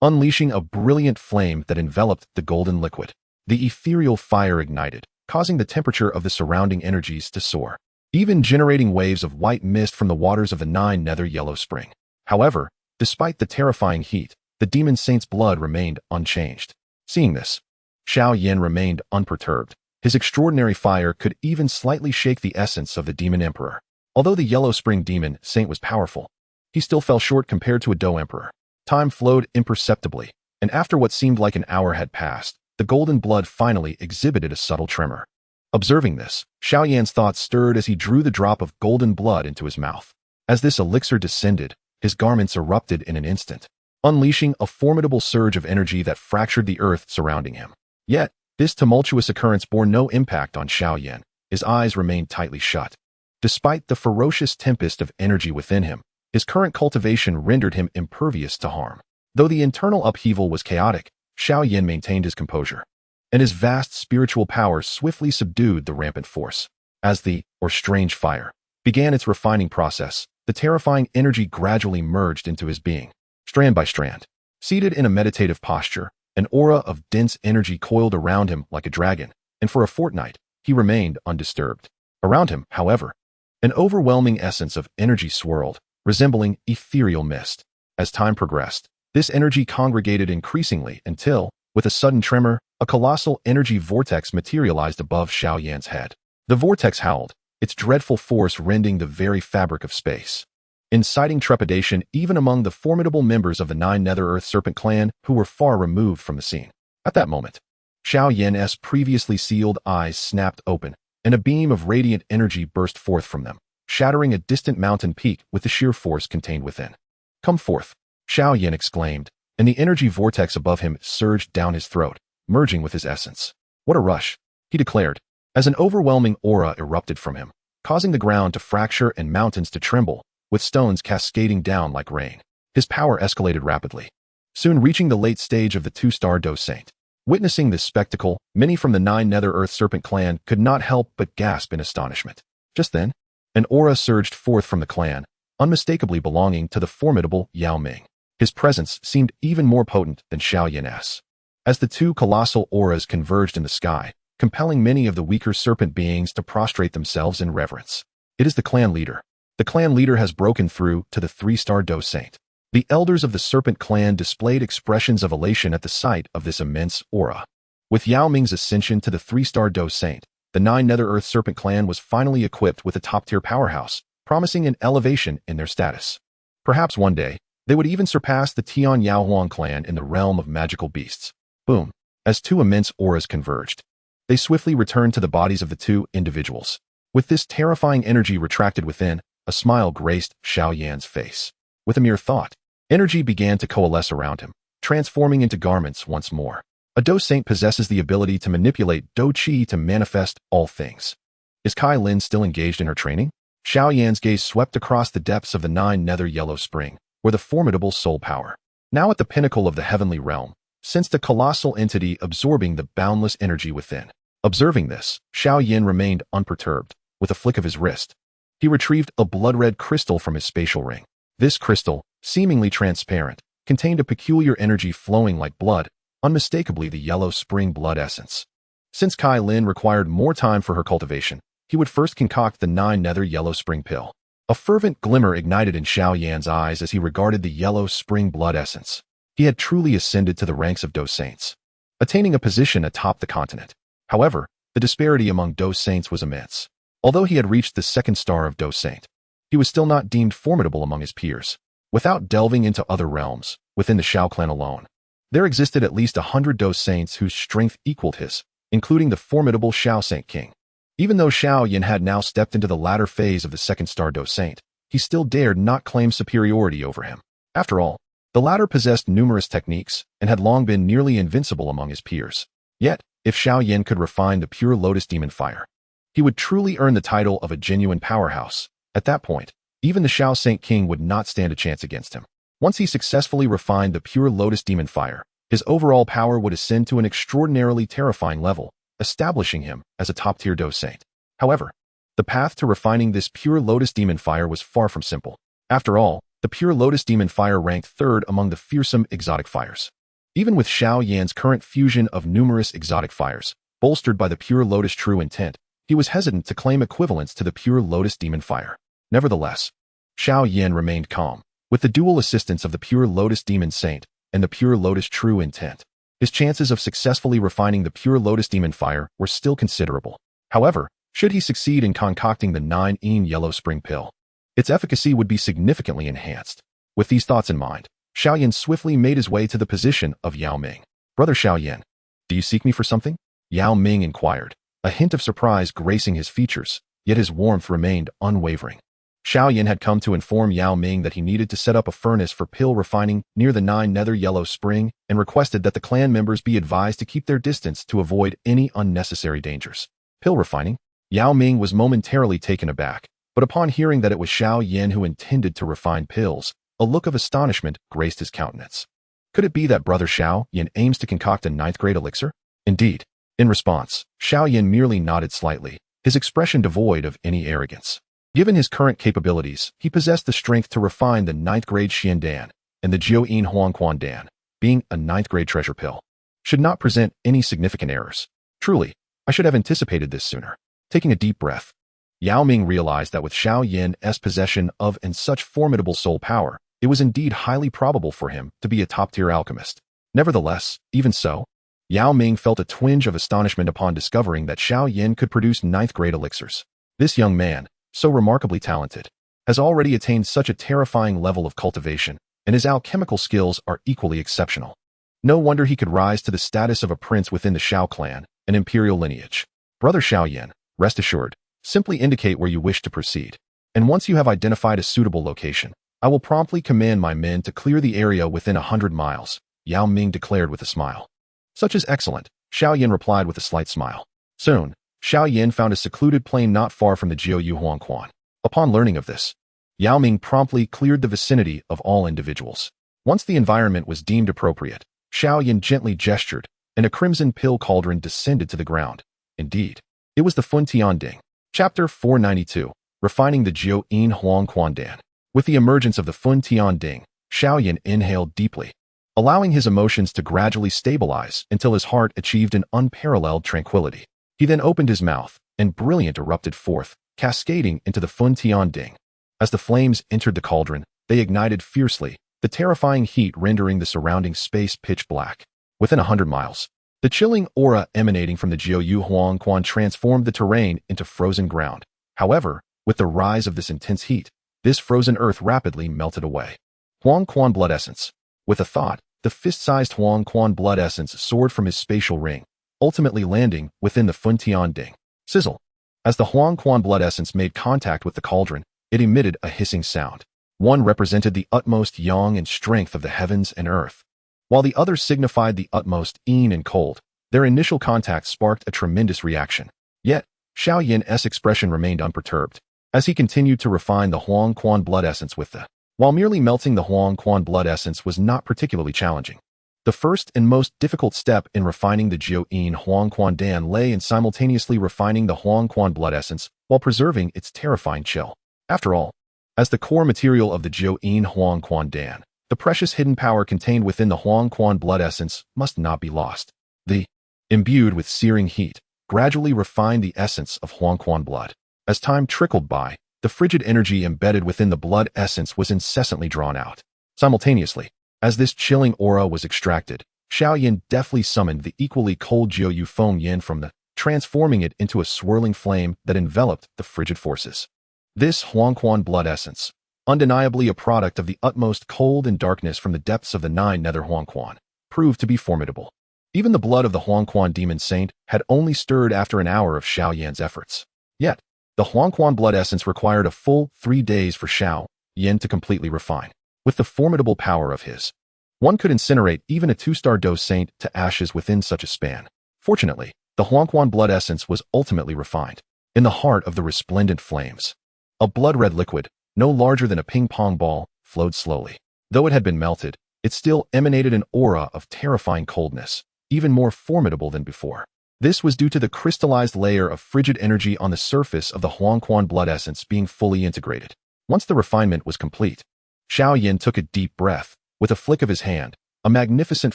unleashing a brilliant flame that enveloped the golden liquid. The ethereal fire ignited, causing the temperature of the surrounding energies to soar, even generating waves of white mist from the waters of the 9 nether yellow spring. However, despite the terrifying heat, the demon saint's blood remained unchanged. Seeing this, Xiao Yan remained unperturbed. His extraordinary fire could even slightly shake the essence of the Demon Emperor. Although the yellow spring demon saint was powerful, he still fell short compared to a Dou Emperor. Time flowed imperceptibly, and after what seemed like an hour had passed, the golden blood finally exhibited a subtle tremor. Observing this, Xiao Yan's thoughts stirred as he drew the drop of golden blood into his mouth. As this elixir descended, his garments erupted in an instant, unleashing a formidable surge of energy that fractured the earth surrounding him. Yet, this tumultuous occurrence bore no impact on Xiao Yan. His eyes remained tightly shut. Despite the ferocious tempest of energy within him, his current cultivation rendered him impervious to harm. Though the internal upheaval was chaotic, Xiao Yan maintained his composure, and his vast spiritual power swiftly subdued the rampant force. As the, or strange fire, began its refining process, the terrifying energy gradually merged into his being, strand by strand. Seated in a meditative posture, an aura of dense energy coiled around him like a dragon, and for a fortnight, he remained undisturbed. Around him, however, an overwhelming essence of energy swirled, resembling ethereal mist. As time progressed, this energy congregated increasingly until, with a sudden tremor, a colossal energy vortex materialized above Xiao Yan's head. The vortex howled, its dreadful force rending the very fabric of space, inciting trepidation even among the formidable members of the 9 Nether Earth Serpent clan who were far removed from the scene. At that moment, Xiao Yan's previously sealed eyes snapped open, and a beam of radiant energy burst forth from them, shattering a distant mountain peak with the sheer force contained within. "Come forth," Xiao Yan exclaimed, and the energy vortex above him surged down his throat, merging with his essence. "What a rush," he declared, as an overwhelming aura erupted from him, causing the ground to fracture and mountains to tremble, with stones cascading down like rain. His power escalated rapidly, soon reaching the late stage of the 2-star Dou Saint. Witnessing this spectacle, many from the 9 Nether Earth Serpent clan could not help but gasp in astonishment. Just then, an aura surged forth from the clan, unmistakably belonging to the formidable Yao Ming. His presence seemed even more potent than Xiao Yan's, as the two colossal auras converged in the sky, compelling many of the weaker serpent beings to prostrate themselves in reverence. "It is the clan leader. The clan leader has broken through to the 3-star Dou Saint." The elders of the serpent clan displayed expressions of elation at the sight of this immense aura. With Yao Ming's ascension to the 3-star Dou Saint, the 9 Nether Earth Serpent clan was finally equipped with a top-tier powerhouse, promising an elevation in their status. Perhaps one day, they would even surpass the Tian Yaohuang clan in the realm of magical beasts. Boom! As two immense auras converged, They swiftly returned to the bodies of the two individuals. With this terrifying energy retracted within, a smile graced Xiao Yan's face. With a mere thought, energy began to coalesce around him, transforming into garments once more. A Dou Saint possesses the ability to manipulate Dou Qi to manifest all things. Is Kai Lin still engaged in her training? Xiao Yan's gaze swept across the depths of the Nine Nether Yellow Spring, where the formidable soul power, now at the pinnacle of the heavenly realm, sensed a colossal entity absorbing the boundless energy within. Observing this, Xiao Yan remained unperturbed. With a flick of his wrist, he retrieved a blood-red crystal from his spatial ring. This crystal, seemingly transparent, contained a peculiar energy flowing like blood, unmistakably the yellow spring blood essence. Since Kai Lin required more time for her cultivation, he would first concoct the 9 Nether Yellow Spring pill. A fervent glimmer ignited in Xiao Yan's eyes as he regarded the yellow spring blood essence. He had truly ascended to the ranks of Dou Saints, attaining a position atop the continent. However, the disparity among Dou Saints was immense. Although he had reached the 2nd star of Dou Saint, he was still not deemed formidable among his peers. Without delving into other realms, within the Xiao clan alone, there existed at least 100 Dou Saints whose strength equaled his, including the formidable Xiao Saint King. Even though Xiao Yan had now stepped into the latter phase of the 2nd star Dou Saint, he still dared not claim superiority over him. After all, the latter possessed numerous techniques and had long been nearly invincible among his peers. Yet, if Xiao Yan could refine the pure lotus demon fire, he would truly earn the title of a genuine powerhouse. At that point, even the Xiao Saint King would not stand a chance against him. Once he successfully refined the pure lotus demon fire, his overall power would ascend to an extraordinarily terrifying level, establishing him as a top-tier Dou Saint. However, the path to refining this pure lotus demon fire was far from simple. After all, the pure lotus demon fire ranked 3rd among the fearsome exotic fires. Even with Xiao Yan's current fusion of numerous exotic fires, bolstered by the pure lotus true intent, he was hesitant to claim equivalence to the pure lotus demon fire. Nevertheless, Xiao Yan remained calm. With the dual assistance of the pure lotus demon saint and the pure lotus true intent, his chances of successfully refining the pure lotus demon fire were still considerable. However, should he succeed in concocting the 9 Yellow Spring pill, its efficacy would be significantly enhanced. With these thoughts in mind, Xiao Yan swiftly made his way to the position of Yao Ming. Brother Xiao Yan, do you seek me for something? Yao Ming inquired, a hint of surprise gracing his features, yet his warmth remained unwavering. Xiao Yan had come to inform Yao Ming that he needed to set up a furnace for pill refining near the 9 Nether Yellow Spring and requested that the clan members be advised to keep their distance to avoid any unnecessary dangers. Pill refining? Yao Ming was momentarily taken aback, but upon hearing that it was Xiao Yan who intended to refine pills, a look of astonishment graced his countenance. Could it be that Brother Xiao Yan aims to concoct a 9th grade elixir? Indeed. In response, Xiao Yan merely nodded slightly, his expression devoid of any arrogance. Given his current capabilities, he possessed the strength to refine the 9th grade Xiandan, and the Jiuyin Huangquan Dan, being a 9th grade treasure pill, should not present any significant errors. Truly, I should have anticipated this sooner. Taking a deep breath, Yao Ming realized that with Xiao Yan's possession of and such formidable soul power, it was indeed highly probable for him to be a top-tier alchemist. Nevertheless, even so, Yao Ming felt a twinge of astonishment upon discovering that Xiao Yan could produce 9th grade elixirs. This young man, so remarkably talented, has already attained such a terrifying level of cultivation, and his alchemical skills are equally exceptional. No wonder he could rise to the status of a prince within the Xiao clan, an imperial lineage. Brother Xiao Yan, rest assured, simply indicate where you wish to proceed, and once you have identified a suitable location, I will promptly command my men to clear the area within 100 miles, Yao Ming declared with a smile. Such is excellent, Xiao Yan replied with a slight smile. Soon, Xiao Yan found a secluded plain not far from the Jiuyin Huangquan. Upon learning of this, Yao Ming promptly cleared the vicinity of all individuals. Once the environment was deemed appropriate, Xiao Yan gently gestured, and a crimson pill cauldron descended to the ground. Indeed, it was the Fun Tian Ding. Chapter 492, Refining the Jiuyin Huangquan Dan. With the emergence of the Fun Tian Ding, Xiao Yan inhaled deeply, allowing his emotions to gradually stabilize until his heart achieved an unparalleled tranquility. He then opened his mouth, and brilliant erupted forth, cascading into the Fun Tian Ding. As the flames entered the cauldron, they ignited fiercely, the terrifying heat rendering the surrounding space pitch black. Within 100 miles, the chilling aura emanating from the Jiuyin Huangquan transformed the terrain into frozen ground. However, with the rise of this intense heat, this frozen earth rapidly melted away. Huangquan blood essence. With a thought, the fist-sized Huangquan blood essence soared from his spatial ring, ultimately landing within the Funtian Ding. Sizzle. As the Huangquan blood essence made contact with the cauldron, it emitted a hissing sound. One represented the utmost yang and strength of the heavens and earth, while the other signified the utmost yin and cold. Their initial contact sparked a tremendous reaction. Yet, Xiao Yan's expression remained unperturbed, as he continued to refine the Huangquan blood essence with the. While merely melting the Huangquan blood essence was not particularly challenging. The first and most difficult step in refining the Jiu Yin Huangquan Dan lay in simultaneously refining the Huangquan blood essence while preserving its terrifying chill. After all, as the core material of the Jiu Yin Huangquan Dan, the precious hidden power contained within the Huangquan blood essence must not be lost. The, imbued with searing heat, gradually refined the essence of Huangquan blood. As time trickled by, the frigid energy embedded within the blood essence was incessantly drawn out. Simultaneously, as this chilling aura was extracted, Xiao Yan deftly summoned the equally cold Jiu Yu Feng Yin from the, transforming it into a swirling flame that enveloped the frigid forces. This Huangquan blood essence, undeniably a product of the utmost cold and darkness from the depths of the nine nether Huangquan, proved to be formidable. Even the blood of the Huangquan demon saint had only stirred after an hour of Xiao Yan's efforts. Yet, the Huangquan blood essence required a full 3 days for Xiao Yan to completely refine. With the formidable power of his, one could incinerate even a 2-star Dou saint to ashes within such a span. Fortunately, the Huangquan blood essence was ultimately refined. In the heart of the resplendent flames, a blood-red liquid, no larger than a ping-pong ball, flowed slowly. Though it had been melted, it still emanated an aura of terrifying coldness, even more formidable than before. This was due to the crystallized layer of frigid energy on the surface of the Huangquan blood essence being fully integrated. Once the refinement was complete, Xiao Yan took a deep breath. With a flick of his hand, a magnificent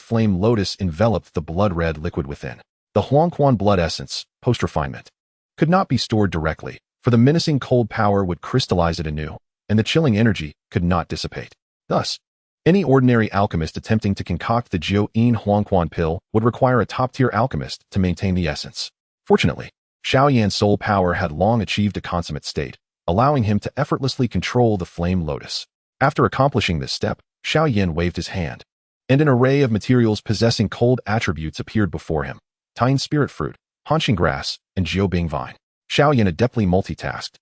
flame lotus enveloped the blood-red liquid within. The Huangquan blood essence, post-refinement, could not be stored directly, for the menacing cold power would crystallize it anew, and the chilling energy could not dissipate. Thus, any ordinary alchemist attempting to concoct the Jiu Yin Huangquan pill would require a top-tier alchemist to maintain the essence. Fortunately, Xiao Yan's soul power had long achieved a consummate state, allowing him to effortlessly control the flame lotus. After accomplishing this step, Xiao Yan waved his hand, and an array of materials possessing cold attributes appeared before him. Tine spirit fruit, Hanshin grass, and Jiubing vine. Xiao Yan adeptly multitasked,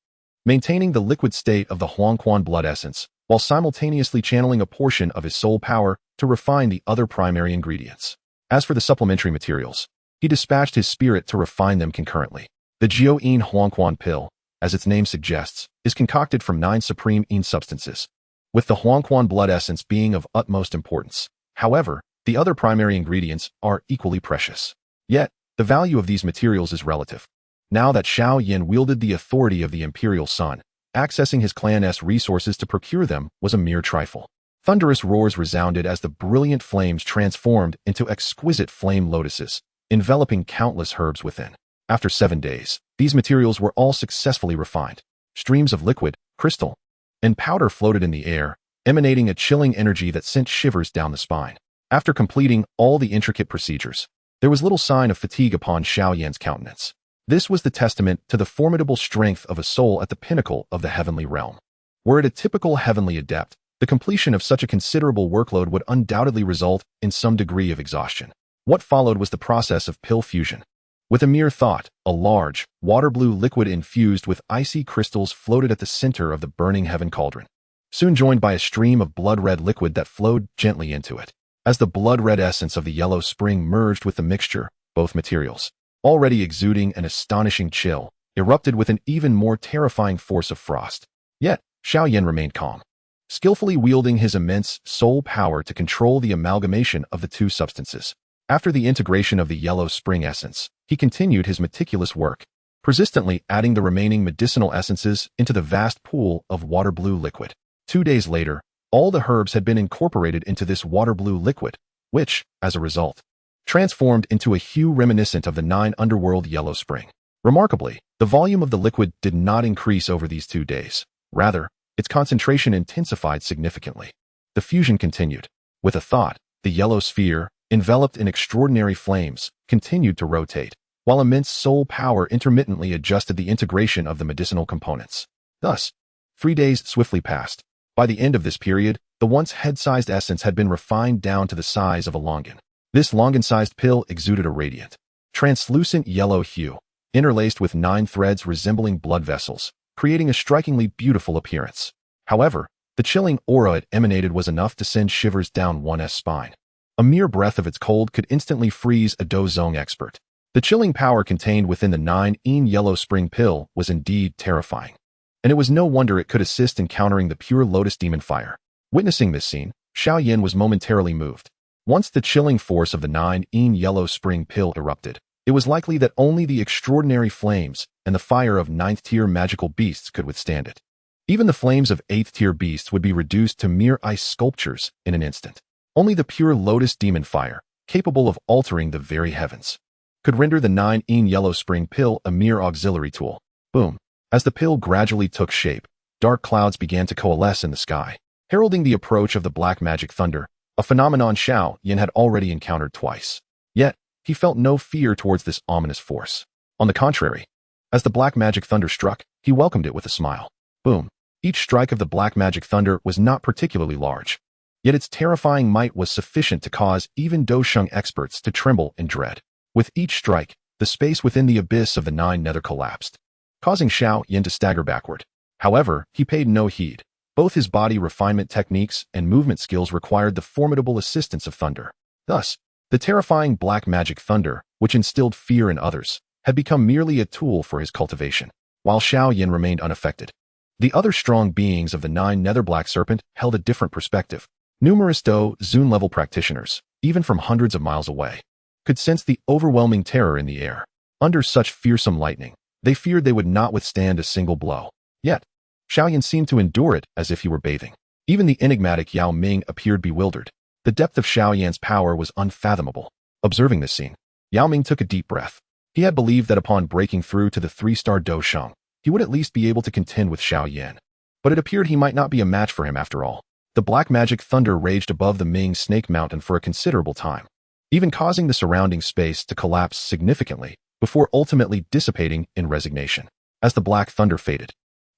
maintaining the liquid state of the Huangquan blood essence, while simultaneously channeling a portion of his soul power to refine the other primary ingredients. As for the supplementary materials, he dispatched his spirit to refine them concurrently. The Jiu Yin Huangquan pill, as its name suggests, is concocted from 9 supreme yin substances, with the Huangquan blood essence being of utmost importance. However, the other primary ingredients are equally precious. Yet, the value of these materials is relative. Now that Xiao Yan wielded the authority of the Imperial Sun, accessing his clan's resources to procure them was a mere trifle. Thunderous roars resounded as the brilliant flames transformed into exquisite flame lotuses, enveloping countless herbs within. After 7 days, these materials were all successfully refined. Streams of liquid, crystal, and powder floated in the air, emanating a chilling energy that sent shivers down the spine. After completing all the intricate procedures, there was little sign of fatigue upon Xiao Yan's countenance. This was the testament to the formidable strength of a soul at the pinnacle of the heavenly realm. Were it a typical heavenly adept, the completion of such a considerable workload would undoubtedly result in some degree of exhaustion. What followed was the process of pill fusion. With a mere thought, a large, water-blue liquid infused with icy crystals floated at the center of the burning heaven cauldron, soon joined by a stream of blood-red liquid that flowed gently into it. As the blood-red essence of the yellow spring merged with the mixture, both materials, already exuding an astonishing chill, erupted with an even more terrifying force of frost. Yet, Xiao Yan remained calm, skillfully wielding his immense soul power to control the amalgamation of the two substances. After the integration of the yellow spring essence, he continued his meticulous work, persistently adding the remaining medicinal essences into the vast pool of water-blue liquid. 2 days later, all the herbs had been incorporated into this water-blue liquid, which, as a result, transformed into a hue reminiscent of the 9 underworld yellow spring. Remarkably, the volume of the liquid did not increase over these 2 days. Rather, its concentration intensified significantly. The fusion continued. With a thought, the yellow sphere, enveloped in extraordinary flames, continued to rotate, while immense soul power intermittently adjusted the integration of the medicinal components. Thus, 3 days swiftly passed. By the end of this period, the once head-sized essence had been refined down to the size of a longan. This longan-sized pill exuded a radiant, translucent yellow hue, interlaced with 9 threads resembling blood vessels, creating a strikingly beautiful appearance. However, the chilling aura it emanated was enough to send shivers down one's spine. A mere breath of its cold could instantly freeze a Dou Zong expert. The chilling power contained within the 9 yellow spring pill was indeed terrifying. And it was no wonder it could assist in countering the pure lotus demon fire. Witnessing this scene, Xiao Yan was momentarily moved. Once the chilling force of the 9 yellow spring pill erupted, it was likely that only the extraordinary flames and the fire of 9th-tier magical beasts could withstand it. Even the flames of 8th-tier beasts would be reduced to mere ice sculptures in an instant. Only the pure lotus demon fire, capable of altering the very heavens, could render the 9 yellow spring pill a mere auxiliary tool. Boom. As the pill gradually took shape, dark clouds began to coalesce in the sky, heralding the approach of the black magic thunder, a phenomenon Xiao Yan had already encountered twice. Yet, he felt no fear towards this ominous force. On the contrary, as the black magic thunder struck, he welcomed it with a smile. Boom. Each strike of the black magic thunder was not particularly large, yet its terrifying might was sufficient to cause even Dou Sheng experts to tremble in dread. With each strike, the space within the abyss of the 9 nether collapsed, causing Xiao Yan to stagger backward. However, he paid no heed. Both his body refinement techniques and movement skills required the formidable assistance of thunder. Thus, the terrifying black magic thunder, which instilled fear in others, had become merely a tool for his cultivation, while Xiao Yan remained unaffected. The other strong beings of the 9 nether black serpent held a different perspective. Numerous Dou Zun level practitioners, even from hundreds of miles away, could sense the overwhelming terror in the air. Under such fearsome lightning, they feared they would not withstand a single blow. Yet, Xiao Yan seemed to endure it as if he were bathing. Even the enigmatic Yao Ming appeared bewildered. The depth of Xiao Yan's power was unfathomable. Observing this scene, Yao Ming took a deep breath. He had believed that upon breaking through to the 3-star Dou Sheng, he would at least be able to contend with Xiao Yan. But it appeared he might not be a match for him after all. The black magic thunder raged above the Ming Snake Mountain for a considerable time, even causing the surrounding space to collapse significantly before ultimately dissipating in resignation. As the black thunder faded,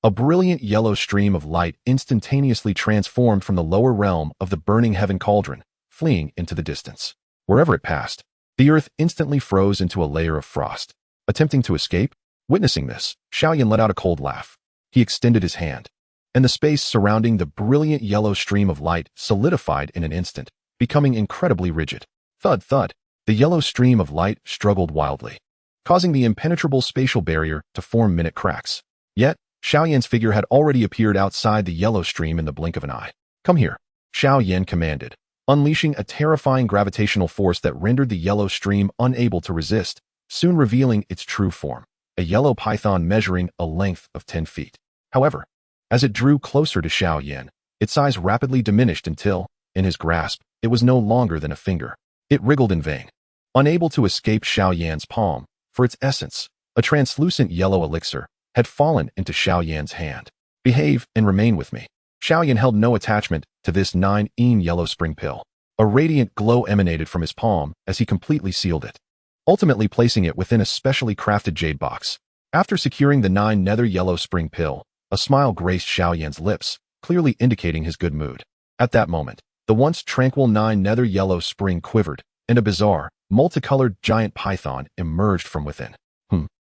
a brilliant yellow stream of light instantaneously transformed from the lower realm of the burning heaven cauldron, fleeing into the distance. Wherever it passed, the earth instantly froze into a layer of frost. Attempting to escape, witnessing this, Xiao Yan let out a cold laugh. He extended his hand, and the space surrounding the brilliant yellow stream of light solidified in an instant, becoming incredibly rigid. Thud, thud. The yellow stream of light struggled wildly, causing the impenetrable spatial barrier to form minute cracks. Yet, Xiao Yan's figure had already appeared outside the yellow stream in the blink of an eye. Come here, Xiao Yan commanded, unleashing a terrifying gravitational force that rendered the yellow stream unable to resist, soon revealing its true form, a yellow python measuring a length of 10 feet. However, as it drew closer to Xiao Yan, its size rapidly diminished until, in his grasp, it was no longer than a finger. It wriggled in vain, unable to escape Xiao Yan's palm. For its essence, a translucent yellow elixir, had fallen into Xiao Yan's hand. Behave and remain with me. Xiao Yan held no attachment to this 9 yellow spring pill. A radiant glow emanated from his palm as he completely sealed it, ultimately placing it within a specially crafted jade box. After securing the 9 nether yellow spring pill, a smile graced Xiao Yan's lips, clearly indicating his good mood. At that moment, the once tranquil 9 nether yellow spring quivered, and a bizarre, multicolored giant python emerged from within.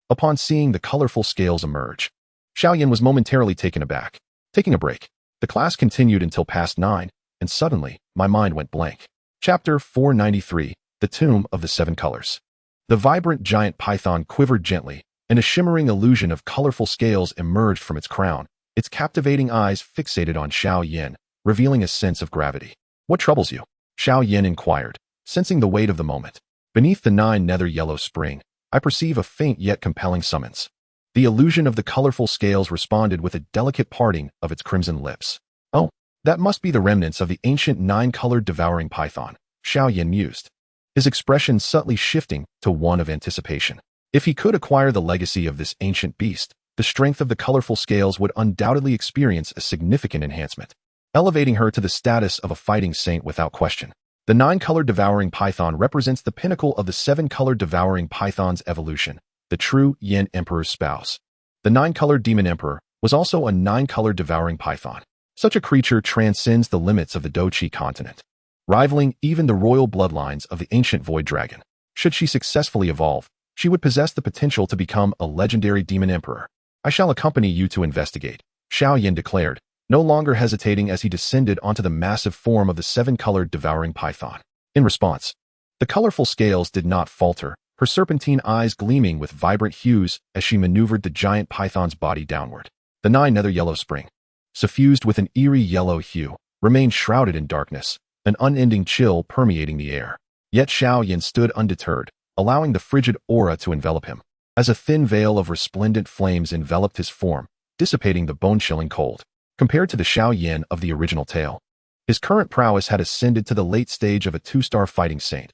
Upon seeing the colorful scales emerge, Xiao Yan was momentarily taken aback. Taking a break, the class continued until past 9, and suddenly, my mind went blank. Chapter 493, The Tomb of the 7 Colors. The vibrant giant python quivered gently, and a shimmering illusion of colorful scales emerged from its crown, its captivating eyes fixated on Xiao Yan, revealing a sense of gravity. What troubles you? Xiao Yan inquired, sensing the weight of the moment. Beneath the 9 nether yellow spring, I perceive a faint yet compelling summons. The illusion of the colorful scales responded with a delicate parting of its crimson lips. Oh, that must be the remnants of the ancient 9-colored devouring python, Xiao Yan mused, his expression subtly shifting to one of anticipation. If he could acquire the legacy of this ancient beast, the strength of the colorful scales would undoubtedly experience a significant enhancement, elevating her to the status of a fighting saint without question. The 9-colored devouring python represents the pinnacle of the 7-colored devouring python's evolution, the true Yin Emperor's spouse. The 9-colored demon emperor was also a 9-colored devouring python. Such a creature transcends the limits of the Dou Qi continent, rivaling even the royal bloodlines of the ancient void dragon. Should she successfully evolve, she would possess the potential to become a legendary demon emperor. I shall accompany you to investigate, Xiao Yan declared, no longer hesitating as he descended onto the massive form of the seven-colored devouring python. In response, the colorful scales did not falter, her serpentine eyes gleaming with vibrant hues as she maneuvered the giant python's body downward. The nine nether yellow spring, suffused with an eerie yellow hue, remained shrouded in darkness, an unending chill permeating the air. Yet Xiao Yan stood undeterred, allowing the frigid aura to envelop him, as a thin veil of resplendent flames enveloped his form, dissipating the bone-chilling cold. Compared to the Xiao Yan of the original tale, his current prowess had ascended to the late stage of a two-star fighting saint,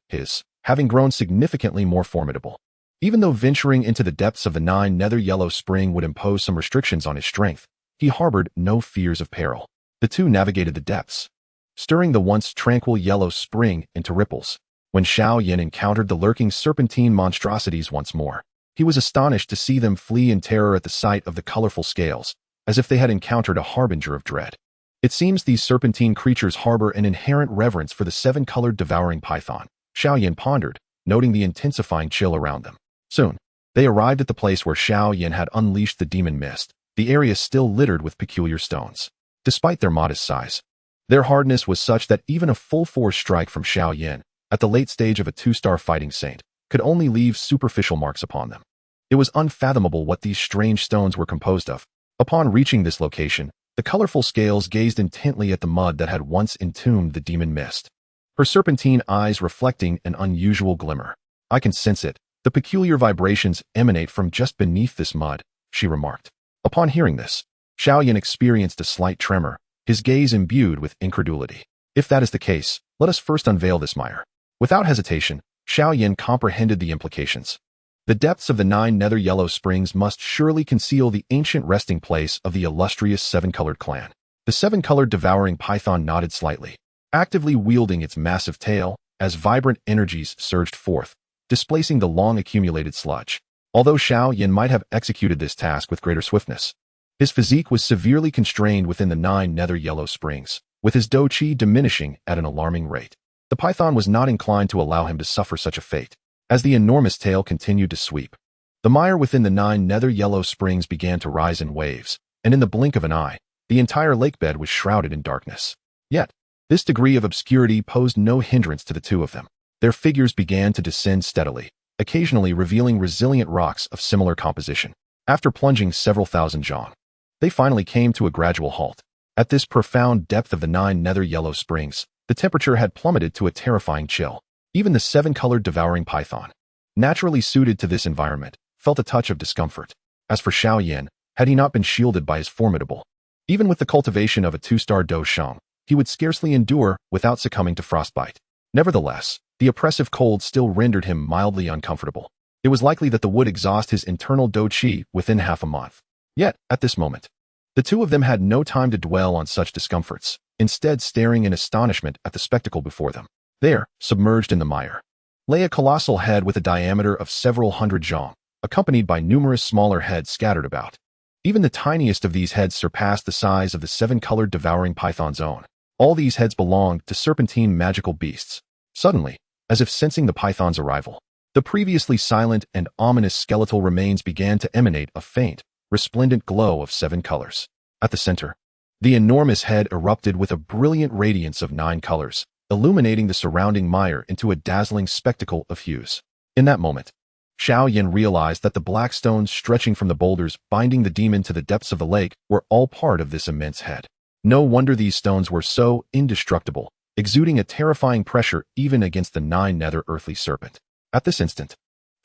having grown significantly more formidable. Even though venturing into the depths of the nine nether yellow spring would impose some restrictions on his strength, he harbored no fears of peril. The two navigated the depths, stirring the once tranquil yellow spring into ripples. When Xiao Yan encountered the lurking serpentine monstrosities once more, he was astonished to see them flee in terror at the sight of the colorful scales, as if they had encountered a harbinger of dread. It seems these serpentine creatures harbor an inherent reverence for the seven-colored devouring python, Xiao Yan pondered, noting the intensifying chill around them. Soon, they arrived at the place where Xiao Yan had unleashed the demon mist, the area still littered with peculiar stones. Despite their modest size, their hardness was such that even a full-force strike from Xiao Yan, at the late stage of a two-star fighting saint, could only leave superficial marks upon them. It was unfathomable what these strange stones were composed of. Upon reaching this location, the colorful scales gazed intently at the mud that had once entombed the demon mist, her serpentine eyes reflecting an unusual glimmer. I can sense it. The peculiar vibrations emanate from just beneath this mud, she remarked. Upon hearing this, Xiao Yan experienced a slight tremor, his gaze imbued with incredulity. If that is the case, let us first unveil this mire. Without hesitation, Xiao Yan comprehended the implications. The depths of the nine nether yellow springs must surely conceal the ancient resting place of the illustrious seven-colored clan. The seven-colored devouring python nodded slightly, actively wielding its massive tail as vibrant energies surged forth, displacing the long-accumulated sludge. Although Xiao Yan might have executed this task with greater swiftness, his physique was severely constrained within the nine nether yellow springs, with his dou qi diminishing at an alarming rate. The python was not inclined to allow him to suffer such a fate. As the enormous tail continued to sweep, the mire within the nine nether yellow springs began to rise in waves, and in the blink of an eye, the entire lakebed was shrouded in darkness. Yet, this degree of obscurity posed no hindrance to the two of them. Their figures began to descend steadily, occasionally revealing resilient rocks of similar composition. After plunging several thousand zhang, they finally came to a gradual halt. At this profound depth of the nine nether yellow springs, the temperature had plummeted to a terrifying chill. Even the seven-colored devouring python, naturally suited to this environment, felt a touch of discomfort. As for Xiao Yan, had he not been shielded by his formidable, even with the cultivation of a two-star dou shang, he would scarcely endure without succumbing to frostbite. Nevertheless, the oppressive cold still rendered him mildly uncomfortable. It was likely that the would exhaust his internal dou qi within half a month. Yet, at this moment, the two of them had no time to dwell on such discomforts, instead staring in astonishment at the spectacle before them. There, submerged in the mire, lay a colossal head with a diameter of several hundred zhang, accompanied by numerous smaller heads scattered about. Even the tiniest of these heads surpassed the size of the seven-colored devouring python's own. All these heads belonged to serpentine magical beasts. Suddenly, as if sensing the python's arrival, the previously silent and ominous skeletal remains began to emanate a faint, resplendent glow of seven colors. At the center, the enormous head erupted with a brilliant radiance of 9 colors, illuminating the surrounding mire into a dazzling spectacle of hues. In that moment, Xiao Yan realized that the black stones stretching from the boulders binding the demon to the depths of the lake were all part of this immense head. No wonder these stones were so indestructible, exuding a terrifying pressure even against the 9 nether earthly serpent. At this instant,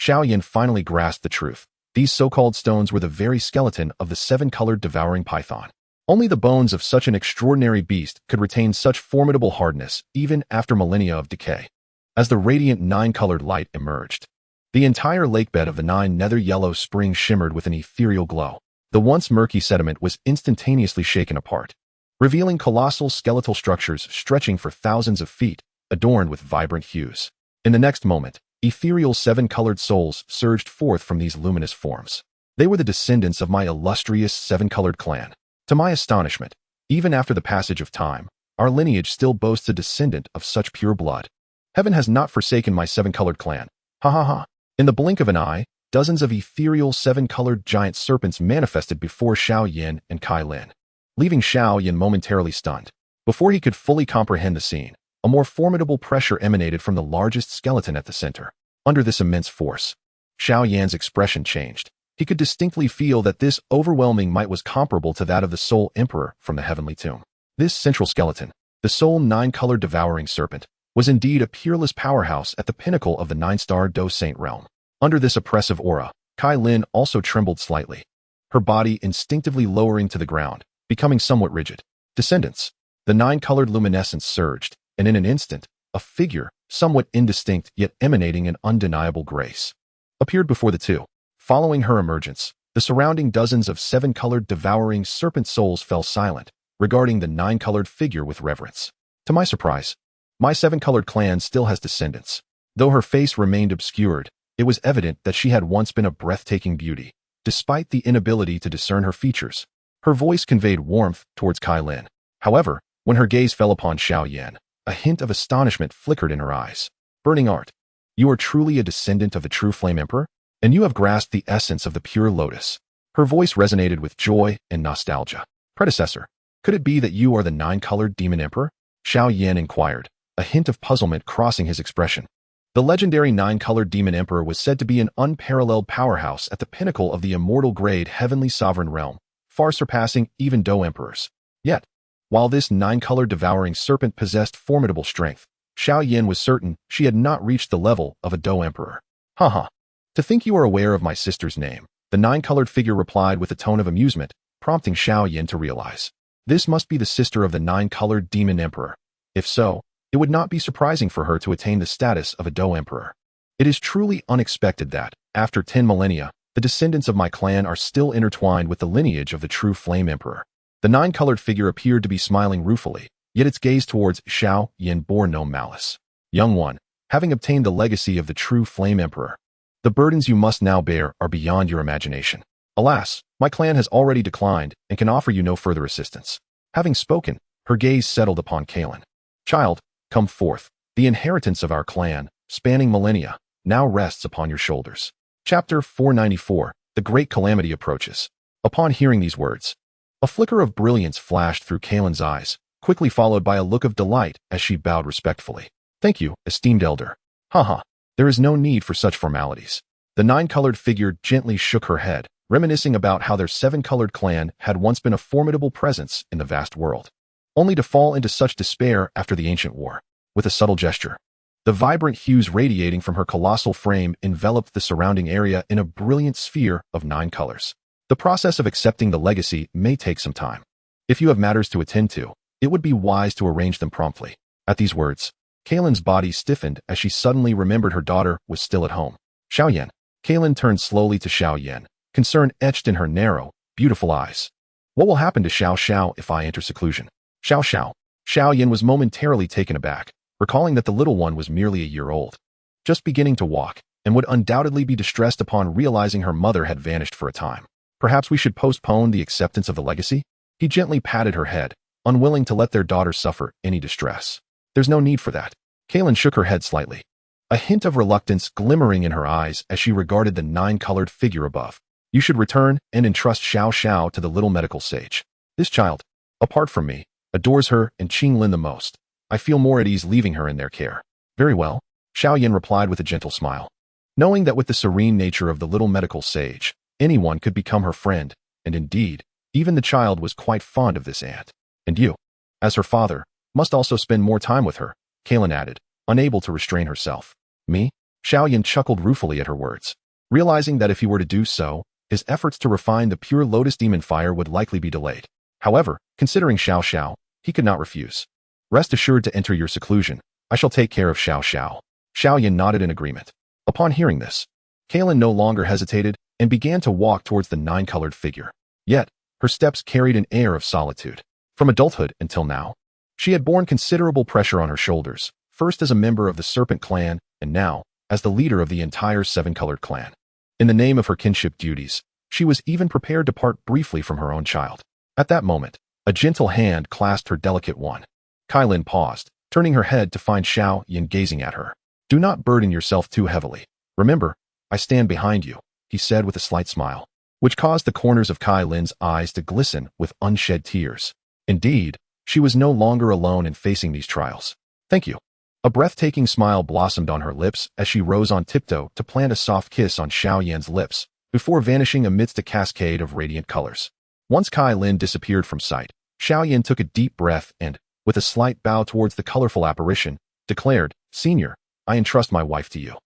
Xiao Yan finally grasped the truth. These so-called stones were the very skeleton of the seven-colored devouring python. Only the bones of such an extraordinary beast could retain such formidable hardness even after millennia of decay. As the radiant 9-colored light emerged, the entire lakebed of the 9 nether yellow spring shimmered with an ethereal glow. The once murky sediment was instantaneously shaken apart, revealing colossal skeletal structures stretching for thousands of feet, adorned with vibrant hues. In the next moment, ethereal 7-colored souls surged forth from these luminous forms. They were the descendants of my illustrious 7-colored clan. To my astonishment, even after the passage of time, our lineage still boasts a descendant of such pure blood. Heaven has not forsaken my 7-colored clan, Ha ha ha. In the blink of an eye, dozens of ethereal seven-colored giant serpents manifested before Xiao Yan and Kai Lin, leaving Xiao Yan momentarily stunned. Before he could fully comprehend the scene, a more formidable pressure emanated from the largest skeleton at the center. Under this immense force, Xiao Yan's expression changed. He could distinctly feel that this overwhelming might was comparable to that of the Soul Emperor from the Heavenly Tomb. This central skeleton, the Soul Nine-Colored Devouring Serpent, was indeed a peerless powerhouse at the pinnacle of the nine-star Dou Saint realm. Under this oppressive aura, Kai Lin also trembled slightly, her body instinctively lowering to the ground, becoming somewhat rigid. Descendants. The nine-colored luminescence surged, and in an instant, a figure, somewhat indistinct yet emanating an undeniable grace, appeared before the two. Following her emergence, the surrounding dozens of seven-colored devouring serpent souls fell silent, regarding the nine-colored figure with reverence. To my surprise, my seven-colored clan still has descendants. Though her face remained obscured, it was evident that she had once been a breathtaking beauty, despite the inability to discern her features. Her voice conveyed warmth towards Kai Lin. However, when her gaze fell upon Xiao Yan, a hint of astonishment flickered in her eyes. Burning art. You are truly a descendant of the true Flame Emperor? And you have grasped the essence of the pure lotus. Her voice resonated with joy and nostalgia. Predecessor, could it be that you are the nine-colored Demon Emperor? Xiao Yan inquired, a hint of puzzlement crossing his expression. The legendary nine-colored Demon Emperor was said to be an unparalleled powerhouse at the pinnacle of the immortal grade Heavenly Sovereign realm, far surpassing even Dou Emperors. Yet, while this nine-colored devouring serpent possessed formidable strength, Xiao Yan was certain she had not reached the level of a Dou Emperor. Haha. To think you are aware of my sister's name, the nine-colored figure replied with a tone of amusement, prompting Xiao Yan to realize. This must be the sister of the nine-colored Demon Emperor. If so, it would not be surprising for her to attain the status of a Dou Emperor. It is truly unexpected that, after 10 millennia, the descendants of my clan are still intertwined with the lineage of the true Flame Emperor. The nine-colored figure appeared to be smiling ruefully, yet its gaze towards Xiao Yan bore no malice. Young one, having obtained the legacy of the true Flame Emperor, the burdens you must now bear are beyond your imagination. Alas, my clan has already declined and can offer you no further assistance. Having spoken, her gaze settled upon Kalin. Child, come forth. The inheritance of our clan, spanning millennia, now rests upon your shoulders. Chapter 494, The Great Calamity Approaches. Upon hearing these words, a flicker of brilliance flashed through Kalin's eyes, quickly followed by a look of delight as she bowed respectfully. Thank you, esteemed elder. Haha, there is no need for such formalities. The nine-colored figure gently shook her head, reminiscing about how their seven-colored clan had once been a formidable presence in the vast world, only to fall into such despair after the ancient war. With a subtle gesture, the vibrant hues radiating from her colossal frame enveloped the surrounding area in a brilliant sphere of 9 colors. The process of accepting the legacy may take some time. If you have matters to attend to, it would be wise to arrange them promptly. At these words, Kalin's body stiffened as she suddenly remembered her daughter was still at home. Xiao Yan. Kalin turned slowly to Xiao Yan, concern etched in her narrow, beautiful eyes. What will happen to Xiao Xiao if I enter seclusion? Xiao Xiao. Xiao Yan was momentarily taken aback, recalling that the little one was merely a year old, just beginning to walk, and would undoubtedly be distressed upon realizing her mother had vanished for a time. Perhaps we should postpone the acceptance of the legacy? He gently patted her head, unwilling to let their daughter suffer any distress. There's no need for that. Kalin shook her head slightly, a hint of reluctance glimmering in her eyes as she regarded the 9-colored figure above. You should return and entrust Xiao Xiao to the little medical sage. This child, apart from me, adores her and Qinglin the most. I feel more at ease leaving her in their care. Very well, Xiao Yan replied with a gentle smile, knowing that with the serene nature of the little medical sage, anyone could become her friend, and indeed, even the child was quite fond of this aunt. And you, as her father, must also spend more time with her, Kalin added, unable to restrain herself. Me? Xiao Yan chuckled ruefully at her words, realizing that if he were to do so, his efforts to refine the pure lotus demon fire would likely be delayed. However, considering Xiao Xiao, he could not refuse. Rest assured to enter your seclusion. I shall take care of Xiao Xiao. Xiao Yan nodded in agreement. Upon hearing this, Kalin no longer hesitated and began to walk towards the 9-colored figure. Yet, her steps carried an air of solitude. From adulthood until now, she had borne considerable pressure on her shoulders, first as a member of the Serpent clan, and now, as the leader of the entire 7-colored clan. In the name of her kinship duties, she was even prepared to part briefly from her own child. At that moment, a gentle hand clasped her delicate one. Kalin paused, turning her head to find Xiao Yan gazing at her. Do not burden yourself too heavily. Remember, I stand behind you, he said with a slight smile, which caused the corners of Kai Lin's eyes to glisten with unshed tears. Indeed, she was no longer alone in facing these trials. Thank you. A breathtaking smile blossomed on her lips as she rose on tiptoe to plant a soft kiss on Xiao Yan's lips, before vanishing amidst a cascade of radiant colors. Once Kai Lin disappeared from sight, Xiao Yan took a deep breath and, with a slight bow towards the colorful apparition, declared, "Senior, I entrust my wife to you."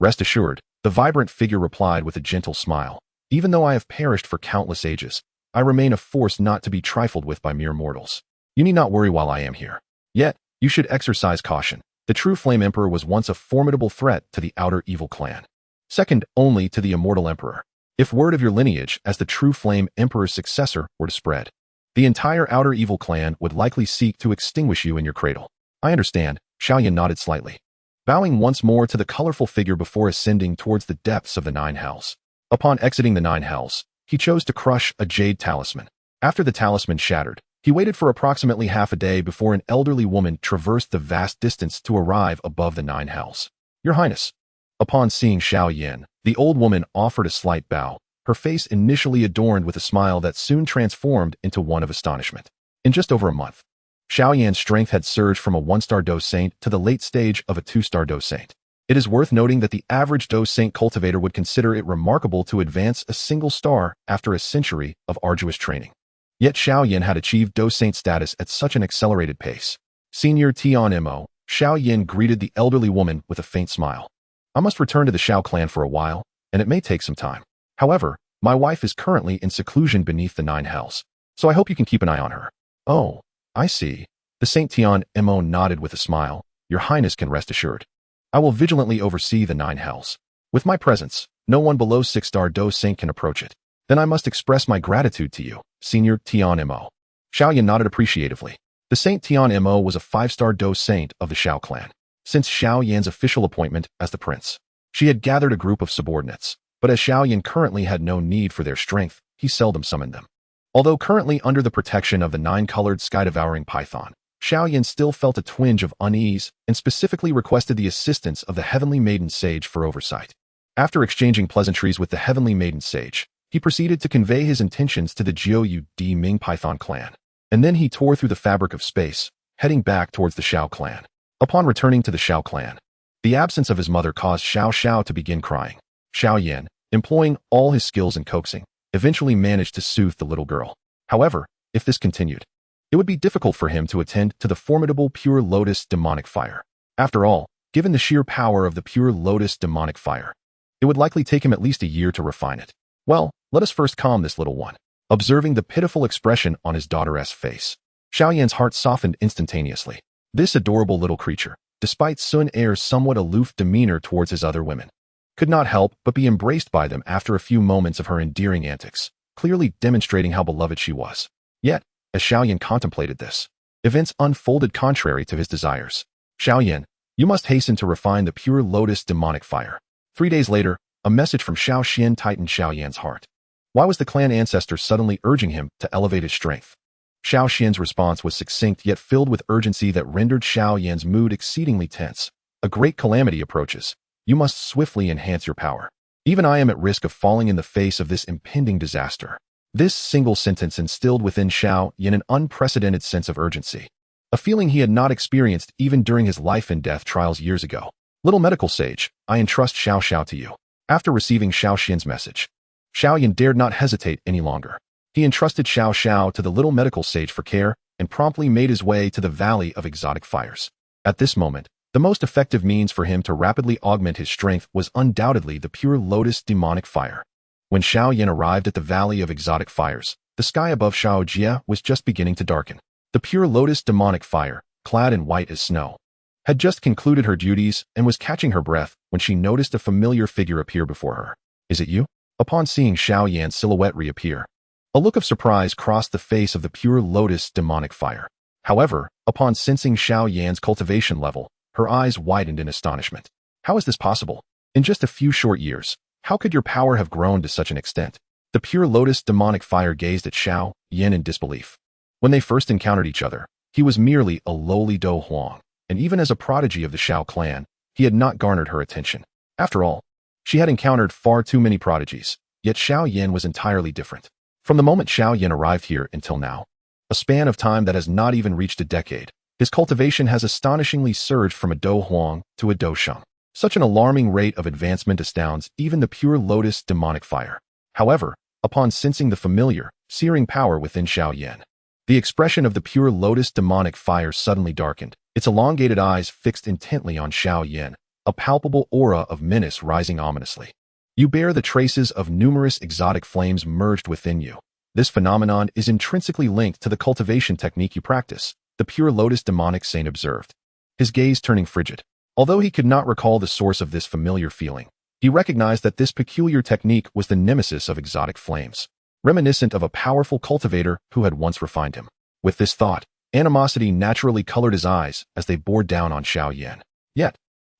Rest assured, the vibrant figure replied with a gentle smile. "Even though I have perished for countless ages, I remain a force not to be trifled with by mere mortals. You need not worry while I am here. Yet, you should exercise caution. The true Flame Emperor was once a formidable threat to the outer evil clan, second only to the immortal Emperor. If word of your lineage as the true Flame Emperor's successor were to spread, the entire outer evil clan would likely seek to extinguish you in your cradle." "I understand," Xiao Yan nodded slightly, bowing once more to the colorful figure before ascending towards the depths of the Nine Hells. Upon exiting the Nine Hells, he chose to crush a jade talisman. After the talisman shattered, he waited for approximately half a day before an elderly woman traversed the vast distance to arrive above the Nine Hells. "Your Highness." Upon seeing Xiao Yan, the old woman offered a slight bow, her face initially adorned with a smile that soon transformed into one of astonishment. In just over a month, Xiao Yan's strength had surged from a 1-star Dou Saint to the late stage of a 2-star Dou Saint. It is worth noting that the average Dou Saint cultivator would consider it remarkable to advance a single star after a century of arduous training. Yet Xiao Yan had achieved Dou Saint status at such an accelerated pace. "Senior Tian Mo," Xiao Yan greeted the elderly woman with a faint smile. "I must return to the Xiao clan for a while, and it may take some time. However, my wife is currently in seclusion beneath the Nine Hells, so I hope you can keep an eye on her." "Oh, I see." The Saint Tian Mo nodded with a smile. "Your Highness can rest assured. I will vigilantly oversee the Nine Hells. With my presence, no one below 6-star Dou Saint can approach it. Then I must express my gratitude to you, Senior Tian Mo." Xiao Yan nodded appreciatively. The Saint Tian Mo was a 5-star Dou Saint of the Xiao clan. Since Xiao Yan's official appointment as the prince, she had gathered a group of subordinates, but as Xiao Yan currently had no need for their strength, he seldom summoned them. Although currently under the protection of the 9-colored sky-devouring python, Xiao Yan still felt a twinge of unease and specifically requested the assistance of the Heavenly Maiden Sage for oversight. After exchanging pleasantries with the Heavenly Maiden Sage, he proceeded to convey his intentions to the Jiu Di Ming Python clan, and then he tore through the fabric of space, heading back towards the Xiao clan. Upon returning to the Xiao clan, the absence of his mother caused Xiao to begin crying. Xiao Yan, employing all his skills in coaxing, eventually managed to soothe the little girl. However, if this continued, it would be difficult for him to attend to the formidable Pure Lotus demonic fire. After all, given the sheer power of the Pure Lotus demonic fire, it would likely take him at least a year to refine it. Well, let us first calm this little one. Observing the pitiful expression on his daughter's face, Xiao Yan's heart softened instantaneously. This adorable little creature, despite Sun Er's somewhat aloof demeanor towards his other women, could not help but be embraced by them after a few moments of her endearing antics, clearly demonstrating how beloved she was. Yet, as Xiao Yan contemplated this, events unfolded contrary to his desires. "Xiao Yan, you must hasten to refine the Pure Lotus demonic fire." 3 days later, a message from Xiao Xian tightened Xiao Yan's heart. Why was the clan ancestor suddenly urging him to elevate his strength? Xiao Xian's response was succinct yet filled with urgency that rendered Xiao Yan's mood exceedingly tense. "A great calamity approaches. You must swiftly enhance your power. Even I am at risk of falling in the face of this impending disaster." This single sentence instilled within Xiao Yan an unprecedented sense of urgency, a feeling he had not experienced even during his life and death trials years ago. "Little medical sage, I entrust Xiao to you." After receiving Xiao Xian's message, Xiao Yan dared not hesitate any longer. He entrusted Xiao to the little medical sage for care and promptly made his way to the Valley of Exotic Fires. At this moment, the most effective means for him to rapidly augment his strength was undoubtedly the Pure Lotus demonic fire. When Xiao Yan arrived at the Valley of Exotic Fires, the sky above Shaojia was just beginning to darken. The Pure Lotus demonic fire, clad in white as snow, had just concluded her duties and was catching her breath when she noticed a familiar figure appear before her. "Is it you?" Upon seeing Xiao Yan's silhouette reappear, a look of surprise crossed the face of the Pure Lotus demonic fire. However, upon sensing Xiao Yan's cultivation level, her eyes widened in astonishment. "How is this possible? In just a few short years, how could your power have grown to such an extent?" The Pure Lotus demonic fire gazed at Xiao Yan in disbelief. When they first encountered each other, he was merely a lowly Dou Huang, and even as a prodigy of the Xiao clan, he had not garnered her attention. After all, She had encountered far too many prodigies, yet Xiao Yan was entirely different. From the moment Xiao Yan arrived here until now, a span of time that has not even reached a decade, his cultivation has astonishingly surged from a Dou Huang to a Dou Sheng. Such an alarming rate of advancement astounds even the pure lotus demonic fire. However, upon sensing the familiar, searing power within Xiao Yan, the expression of the pure lotus demonic fire suddenly darkened, its elongated eyes fixed intently on Xiao Yan, a palpable aura of menace rising ominously. You bear the traces of numerous exotic flames merged within you. This phenomenon is intrinsically linked to the cultivation technique you practice, the pure lotus demonic saint observed, his gaze turning frigid. Although he could not recall the source of this familiar feeling, he recognized that this peculiar technique was the nemesis of exotic flames, reminiscent of a powerful cultivator who had once refined him. With this thought, animosity naturally colored his eyes as they bore down on Xiao Yan. Yet,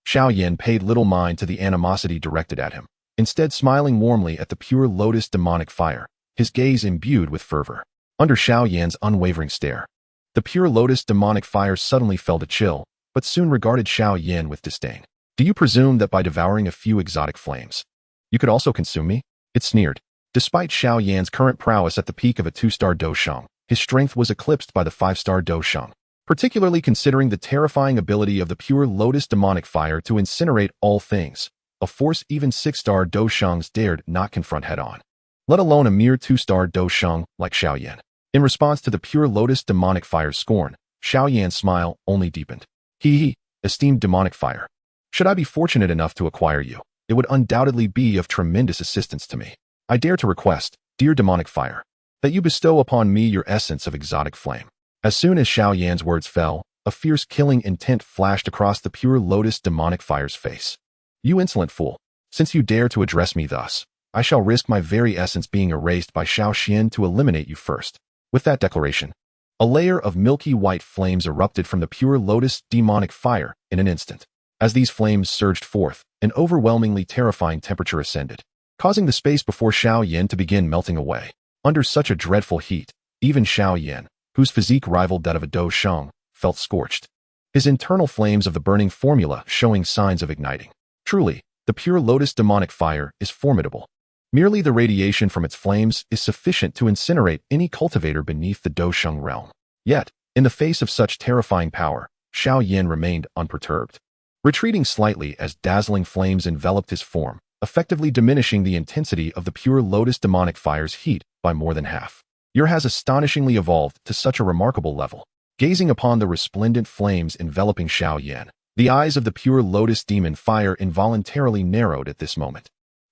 Xiao Yan paid little mind to the animosity directed at him, instead smiling warmly at the pure lotus demonic fire, his gaze imbued with fervor. Under Xiao Yan's unwavering stare, the pure lotus demonic fire suddenly felt a chill, but soon regarded Xiao Yan with disdain. Do you presume that by devouring a few exotic flames, you could also consume me? It sneered. Despite Xiao Yan's current prowess at the peak of a 2-star Dou Sheng, his strength was eclipsed by the 5-star Dou Sheng, particularly considering the terrifying ability of the pure lotus demonic fire to incinerate all things, a force even 6-star Dou Shengs dared not confront head-on, let alone a mere 2-star Dou Sheng like Xiao Yan. In response to the pure lotus demonic fire's scorn, Xiao Yan's smile only deepened. Esteemed demonic fire. Should I be fortunate enough to acquire you, it would undoubtedly be of tremendous assistance to me. I dare to request, dear demonic fire, that you bestow upon me your essence of exotic flame. As soon as Xiao Yan's words fell, a fierce killing intent flashed across the pure lotus demonic fire's face. You insolent fool, since you dare to address me thus, I shall risk my very essence being erased by Xiao Xian to eliminate you first. With that declaration, a layer of milky white flames erupted from the pure lotus demonic fire in an instant. As these flames surged forth, an overwhelmingly terrifying temperature ascended, causing the space before Xiao Yan to begin melting away. Under such a dreadful heat, even Xiao Yan, whose physique rivaled that of a Dou Sheng, felt scorched, his internal flames of the burning formula showing signs of igniting. Truly, the pure lotus demonic fire is formidable. Merely the radiation from its flames is sufficient to incinerate any cultivator beneath the Dou Sheng realm. Yet, in the face of such terrifying power, Xiao Yan remained unperturbed, retreating slightly as dazzling flames enveloped his form, effectively diminishing the intensity of the pure lotus demonic fire's heat by more than half. Your has astonishingly evolved to such a remarkable level. Gazing upon the resplendent flames enveloping Xiao Yan, the eyes of the pure lotus demon fire involuntarily narrowed at this moment.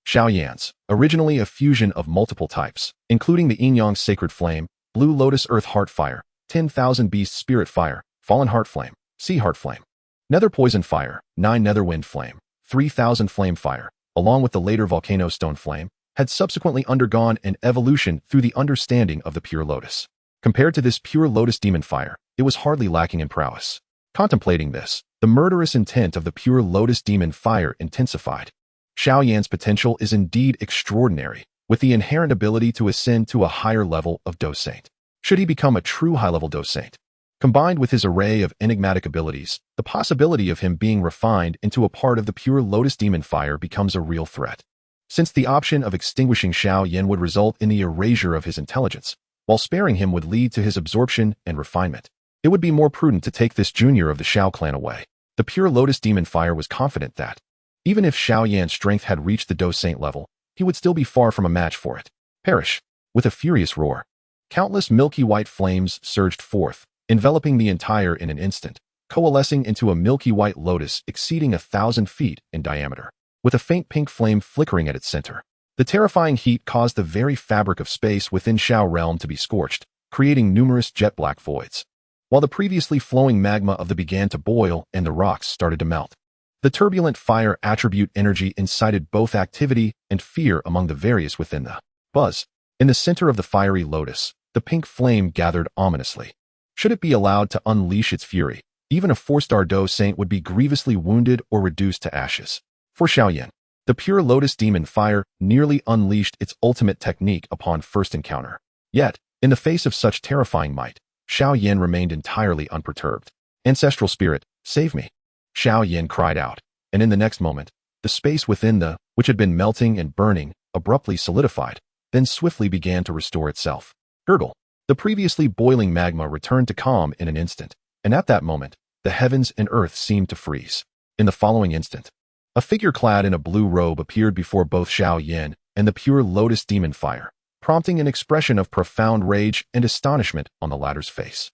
Xiao Yan's, originally a fusion of multiple types, including the Yin-Yang Sacred Flame, Blue Lotus Earth Heart Fire, 10,000 Beast Spirit Fire, Fallen Heart Flame, Sea Heart Flame, Nether Poison Fire, 9 Nether Wind Flame, 3,000 Flame Fire, along with the later Volcano Stone Flame, had subsequently undergone an evolution through the understanding of the pure lotus. Compared to this pure lotus demon fire, it was hardly lacking in prowess. Contemplating this, the murderous intent of the pure lotus demon fire intensified. Xiao Yan's potential is indeed extraordinary, with the inherent ability to ascend to a higher level of Dou Saint. Should he become a true high-level Dou Saint, combined with his array of enigmatic abilities, the possibility of him being refined into a part of the pure lotus demon fire becomes a real threat. Since the option of extinguishing Xiao Yan would result in the erasure of his intelligence, while sparing him would lead to his absorption and refinement, it would be more prudent to take this junior of the Xiao clan away. The pure lotus demon fire was confident that, even if Xiao Yan's strength had reached the Dou Saint level, he would still be far from a match for it. Perish! With a furious roar, countless milky white flames surged forth, enveloping the entire in an instant, coalescing into a milky white lotus exceeding 1,000 feet in diameter, with a faint pink flame flickering at its center. The terrifying heat caused the very fabric of space within Xiao realm to be scorched, creating numerous jet-black voids, while the previously flowing magma of the began to boil and the rocks started to melt. The turbulent fire attribute energy incited both activity and fear among the various within the buzz. In the center of the fiery lotus, the pink flame gathered ominously. Should it be allowed to unleash its fury, even a 4-star Dou Saint would be grievously wounded or reduced to ashes. For Xiao Yan, the pure lotus demon fire nearly unleashed its ultimate technique upon first encounter. Yet, in the face of such terrifying might, Xiao Yan remained entirely unperturbed. Ancestral spirit, save me! Xiao Yan cried out, and in the next moment, The space within which had been melting and burning, abruptly solidified, then swiftly began to restore itself. Gurgle. The previously boiling magma returned to calm in an instant, and at that moment, the heavens and earth seemed to freeze. In the following instant, a figure clad in a blue robe appeared before both Xiao Yan and the pure lotus demon fire, prompting an expression of profound rage and astonishment on the latter's face.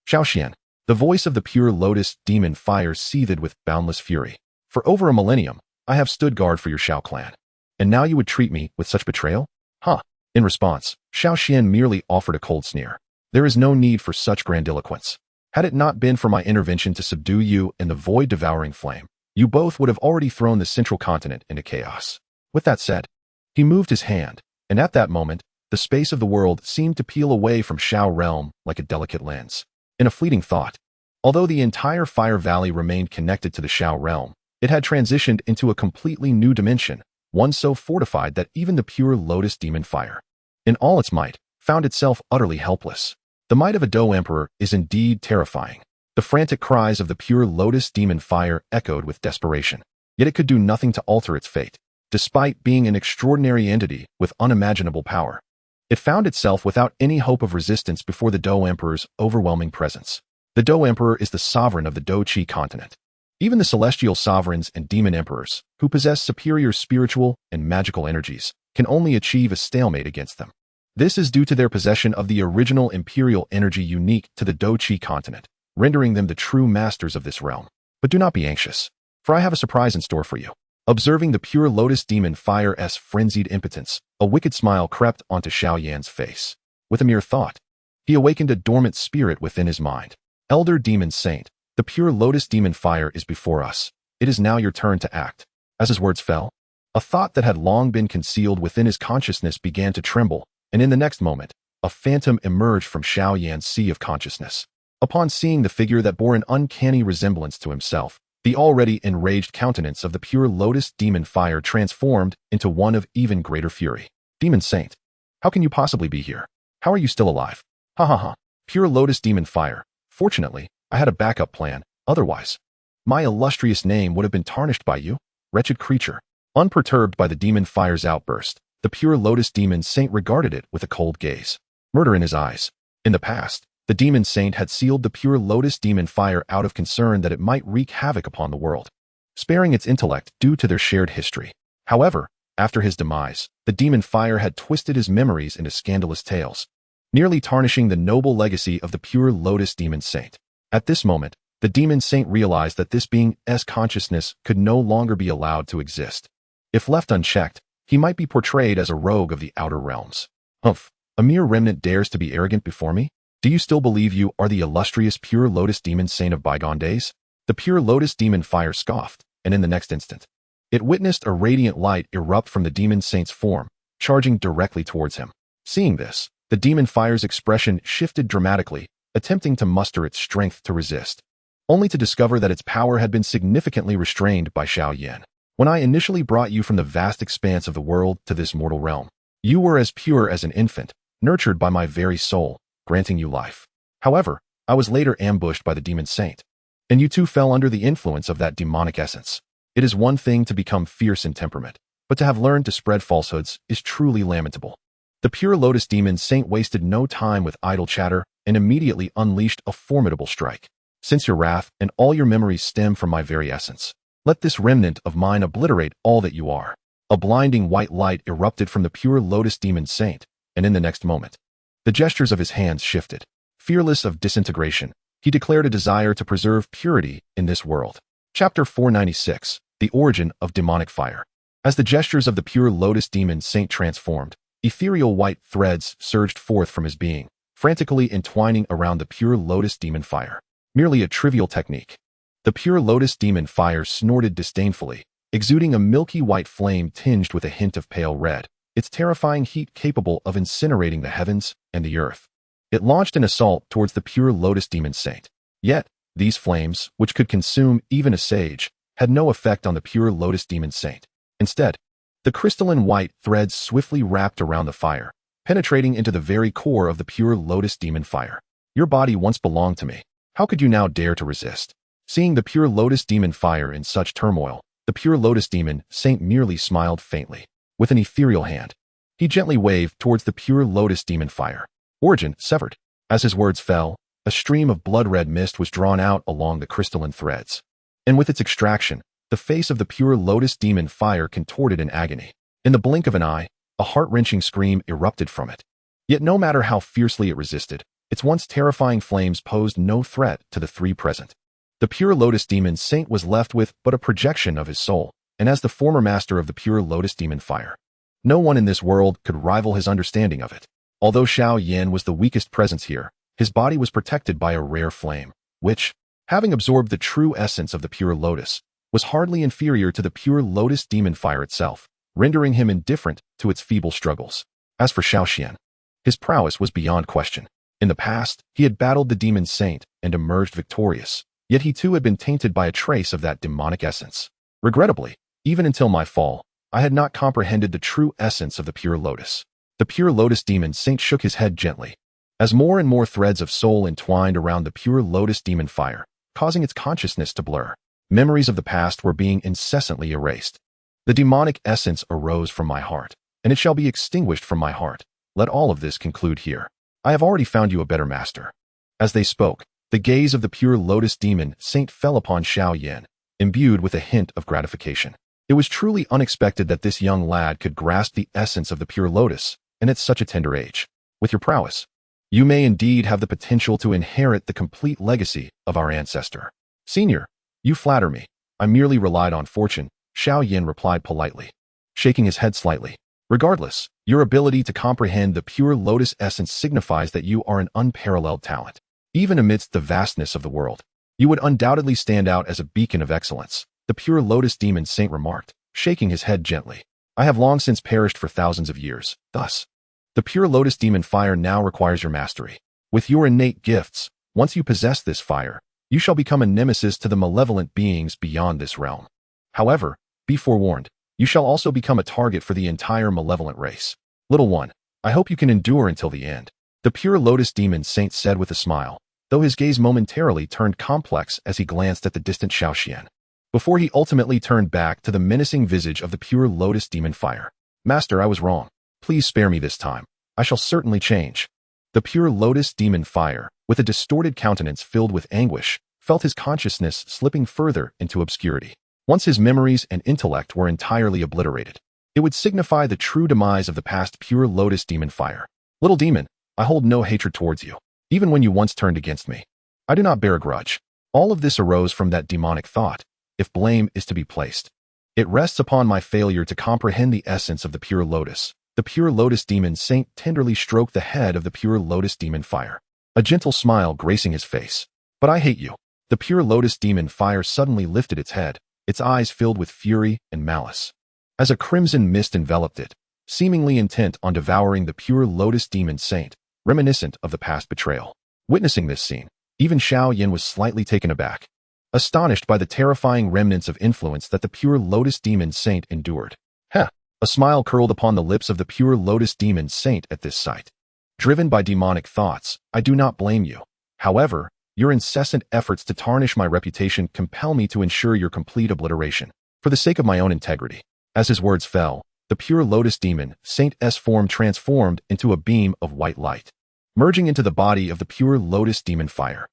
Xiao Yan. The voice of the pure lotus demon fire seethed with boundless fury. For over a millennium, I have stood guard for your Xiao clan. And now you would treat me with such betrayal? Huh. In response, Xiao Yan merely offered a cold sneer. There is no need for such grandiloquence. Had it not been for my intervention to subdue you and the void-devouring flame, you both would have already thrown the central continent into chaos. With that said, he moved his hand, and at that moment, the space of the world seemed to peel away from Xiao realm like a delicate lens. In a fleeting thought, although the entire Fire Valley remained connected to the Xiao realm, it had transitioned into a completely new dimension, one so fortified that even the pure lotus demon fire, in all its might, found itself utterly helpless. The might of a Dou Emperor is indeed terrifying. The frantic cries of the pure lotus demon fire echoed with desperation, yet it could do nothing to alter its fate. Despite being an extraordinary entity with unimaginable power, it found itself without any hope of resistance before the Dou Emperor's overwhelming presence. The Dou Emperor is the sovereign of the Dou Qi continent. Even the celestial sovereigns and demon emperors, who possess superior spiritual and magical energies, can only achieve a stalemate against them. This is due to their possession of the original imperial energy unique to the Dou Qi continent, rendering them the true masters of this realm. But do not be anxious, for I have a surprise in store for you. Observing the pure lotus demon fire's frenzied impotence, a wicked smile crept onto Xiao Yan's face. With a mere thought, he awakened a dormant spirit within his mind. Elder Demon Saint, the pure lotus demon fire is before us. It is now your turn to act. As his words fell, a thought that had long been concealed within his consciousness began to tremble, and in the next moment, a phantom emerged from Xiao Yan's sea of consciousness. Upon seeing the figure that bore an uncanny resemblance to himself, the already enraged countenance of the pure lotus demon fire transformed into one of even greater fury. Demon Saint, how can you possibly be here? How are you still alive? Ha ha ha. Pure lotus demon fire. Fortunately, I had a backup plan. Otherwise, my illustrious name would have been tarnished by you, wretched creature. Unperturbed by the demon fire's outburst, the pure lotus demon saint regarded it with a cold gaze, murder in his eyes. In the past, the demon saint had sealed the pure lotus demon fire out of concern that it might wreak havoc upon the world, sparing its intellect due to their shared history. However, after his demise, the demon fire had twisted his memories into scandalous tales, nearly tarnishing the noble legacy of the pure lotus demon saint. At this moment, the demon saint realized that this being's consciousness could no longer be allowed to exist. If left unchecked, he might be portrayed as a rogue of the outer realms. Humph, a mere remnant dares to be arrogant before me? Do you still believe you are the illustrious pure lotus demon saint of bygone days? The pure lotus demon fire scoffed, and in the next instant, it witnessed a radiant light erupt from the demon saint's form, charging directly towards him. Seeing this, the demon fire's expression shifted dramatically, attempting to muster its strength to resist, only to discover that its power had been significantly restrained by Xiao Yan. When I initially brought you from the vast expanse of the world to this mortal realm, you were as pure as an infant, nurtured by my very soul, granting you life. However, I was later ambushed by the demon saint, and you too fell under the influence of that demonic essence. It is one thing to become fierce in temperament, but to have learned to spread falsehoods is truly lamentable. The pure lotus demon saint wasted no time with idle chatter and immediately unleashed a formidable strike. Since your wrath and all your memories stem from my very essence, let this remnant of mine obliterate all that you are. A blinding white light erupted from the pure lotus demon saint, and in the next moment, the gestures of his hands shifted. Fearless of disintegration, he declared a desire to preserve purity in this world. Chapter 496, The Origin of Demonic Fire. As the gestures of the pure lotus demon saint transformed, ethereal white threads surged forth from his being, frantically entwining around the pure lotus demon fire. Merely a trivial technique. The pure lotus demon fire snorted disdainfully, exuding a milky white flame tinged with a hint of pale red, its terrifying heat capable of incinerating the heavens and the earth. It launched an assault towards the pure lotus demon saint. Yet, these flames, which could consume even a sage, had no effect on the pure lotus demon saint. Instead, the crystalline white threads swiftly wrapped around the fire, penetrating into the very core of the pure lotus demon fire. Your body once belonged to me. How could you now dare to resist? Seeing the pure lotus demon fire in such turmoil, The pure lotus demon saint merely smiled faintly. With an ethereal hand, he gently waved towards the pure lotus demon fire. Origin severed. As his words fell, a stream of blood-red mist was drawn out along the crystalline threads. And with its extraction, the face of the pure lotus demon fire contorted in agony. In the blink of an eye, a heart-wrenching scream erupted from it. Yet no matter how fiercely it resisted, its once terrifying flames posed no threat to the three present. The pure lotus demon saint was left with but a projection of his soul, and as the former master of the pure lotus demon fire, no one in this world could rival his understanding of it. Although Xiao Yan was the weakest presence here, his body was protected by a rare flame, which, having absorbed the true essence of the pure lotus, was hardly inferior to the pure lotus demon fire itself, rendering him indifferent to its feeble struggles. As for Xiao Yan, his prowess was beyond question. In the past, he had battled the demon saint and emerged victorious, yet he too had been tainted by a trace of that demonic essence. Regrettably, even until my fall, I had not comprehended the true essence of the pure lotus. The pure lotus demon saint shook his head gently, as more and more threads of soul entwined around the pure lotus demon fire, causing its consciousness to blur. Memories of the past were being incessantly erased. The demonic essence arose from my heart, and it shall be extinguished from my heart. Let all of this conclude here. I have already found you a better master. As they spoke, the gaze of the pure lotus demon saint fell upon Xiao Yan, imbued with a hint of gratification. It was truly unexpected that this young lad could grasp the essence of the pure lotus, and at such a tender age. With your prowess, you may indeed have the potential to inherit the complete legacy of our ancestor. Senior, you flatter me. I merely relied on fortune, Xiao Yan replied politely, shaking his head slightly. Regardless, your ability to comprehend the pure lotus essence signifies that you are an unparalleled talent. Even amidst the vastness of the world, you would undoubtedly stand out as a beacon of excellence, the pure lotus demon saint remarked, shaking his head gently. I have long since perished for thousands of years. Thus, the pure lotus demon fire now requires your mastery. With your innate gifts, once you possess this fire, you shall become a nemesis to the malevolent beings beyond this realm. However, be forewarned, you shall also become a target for the entire malevolent race. Little one, I hope you can endure until the end. The pure lotus demon saint said with a smile, though his gaze momentarily turned complex as he glanced at the distant Xiao Yan, before he ultimately turned back to the menacing visage of the pure lotus demon fire. Master, I was wrong. Please spare me this time. I shall certainly change. The pure lotus demon fire, with a distorted countenance filled with anguish, felt his consciousness slipping further into obscurity. Once his memories and intellect were entirely obliterated, it would signify the true demise of the past pure lotus demon fire. Little demon, I hold no hatred towards you, even when you once turned against me. I do not bear a grudge. All of this arose from that demonic thought. If blame is to be placed, it rests upon my failure to comprehend the essence of the pure lotus. The pure lotus demon saint tenderly stroked the head of the pure lotus demon fire, a gentle smile gracing his face. But I hate you. The pure lotus demon fire suddenly lifted its head, its eyes filled with fury and malice. As a crimson mist enveloped it, seemingly intent on devouring the pure lotus demon saint, reminiscent of the past betrayal. Witnessing this scene, even Xiao Yan was slightly taken aback, astonished by the terrifying remnants of influence that the pure lotus demon saint endured. Heh! A smile curled upon the lips of the pure lotus demon saint at this sight. Driven by demonic thoughts, I do not blame you. However, your incessant efforts to tarnish my reputation compel me to ensure your complete obliteration, for the sake of my own integrity. As his words fell, the pure lotus demon saint's form transformed into a beam of white light, merging into the body of the pure lotus demon fire.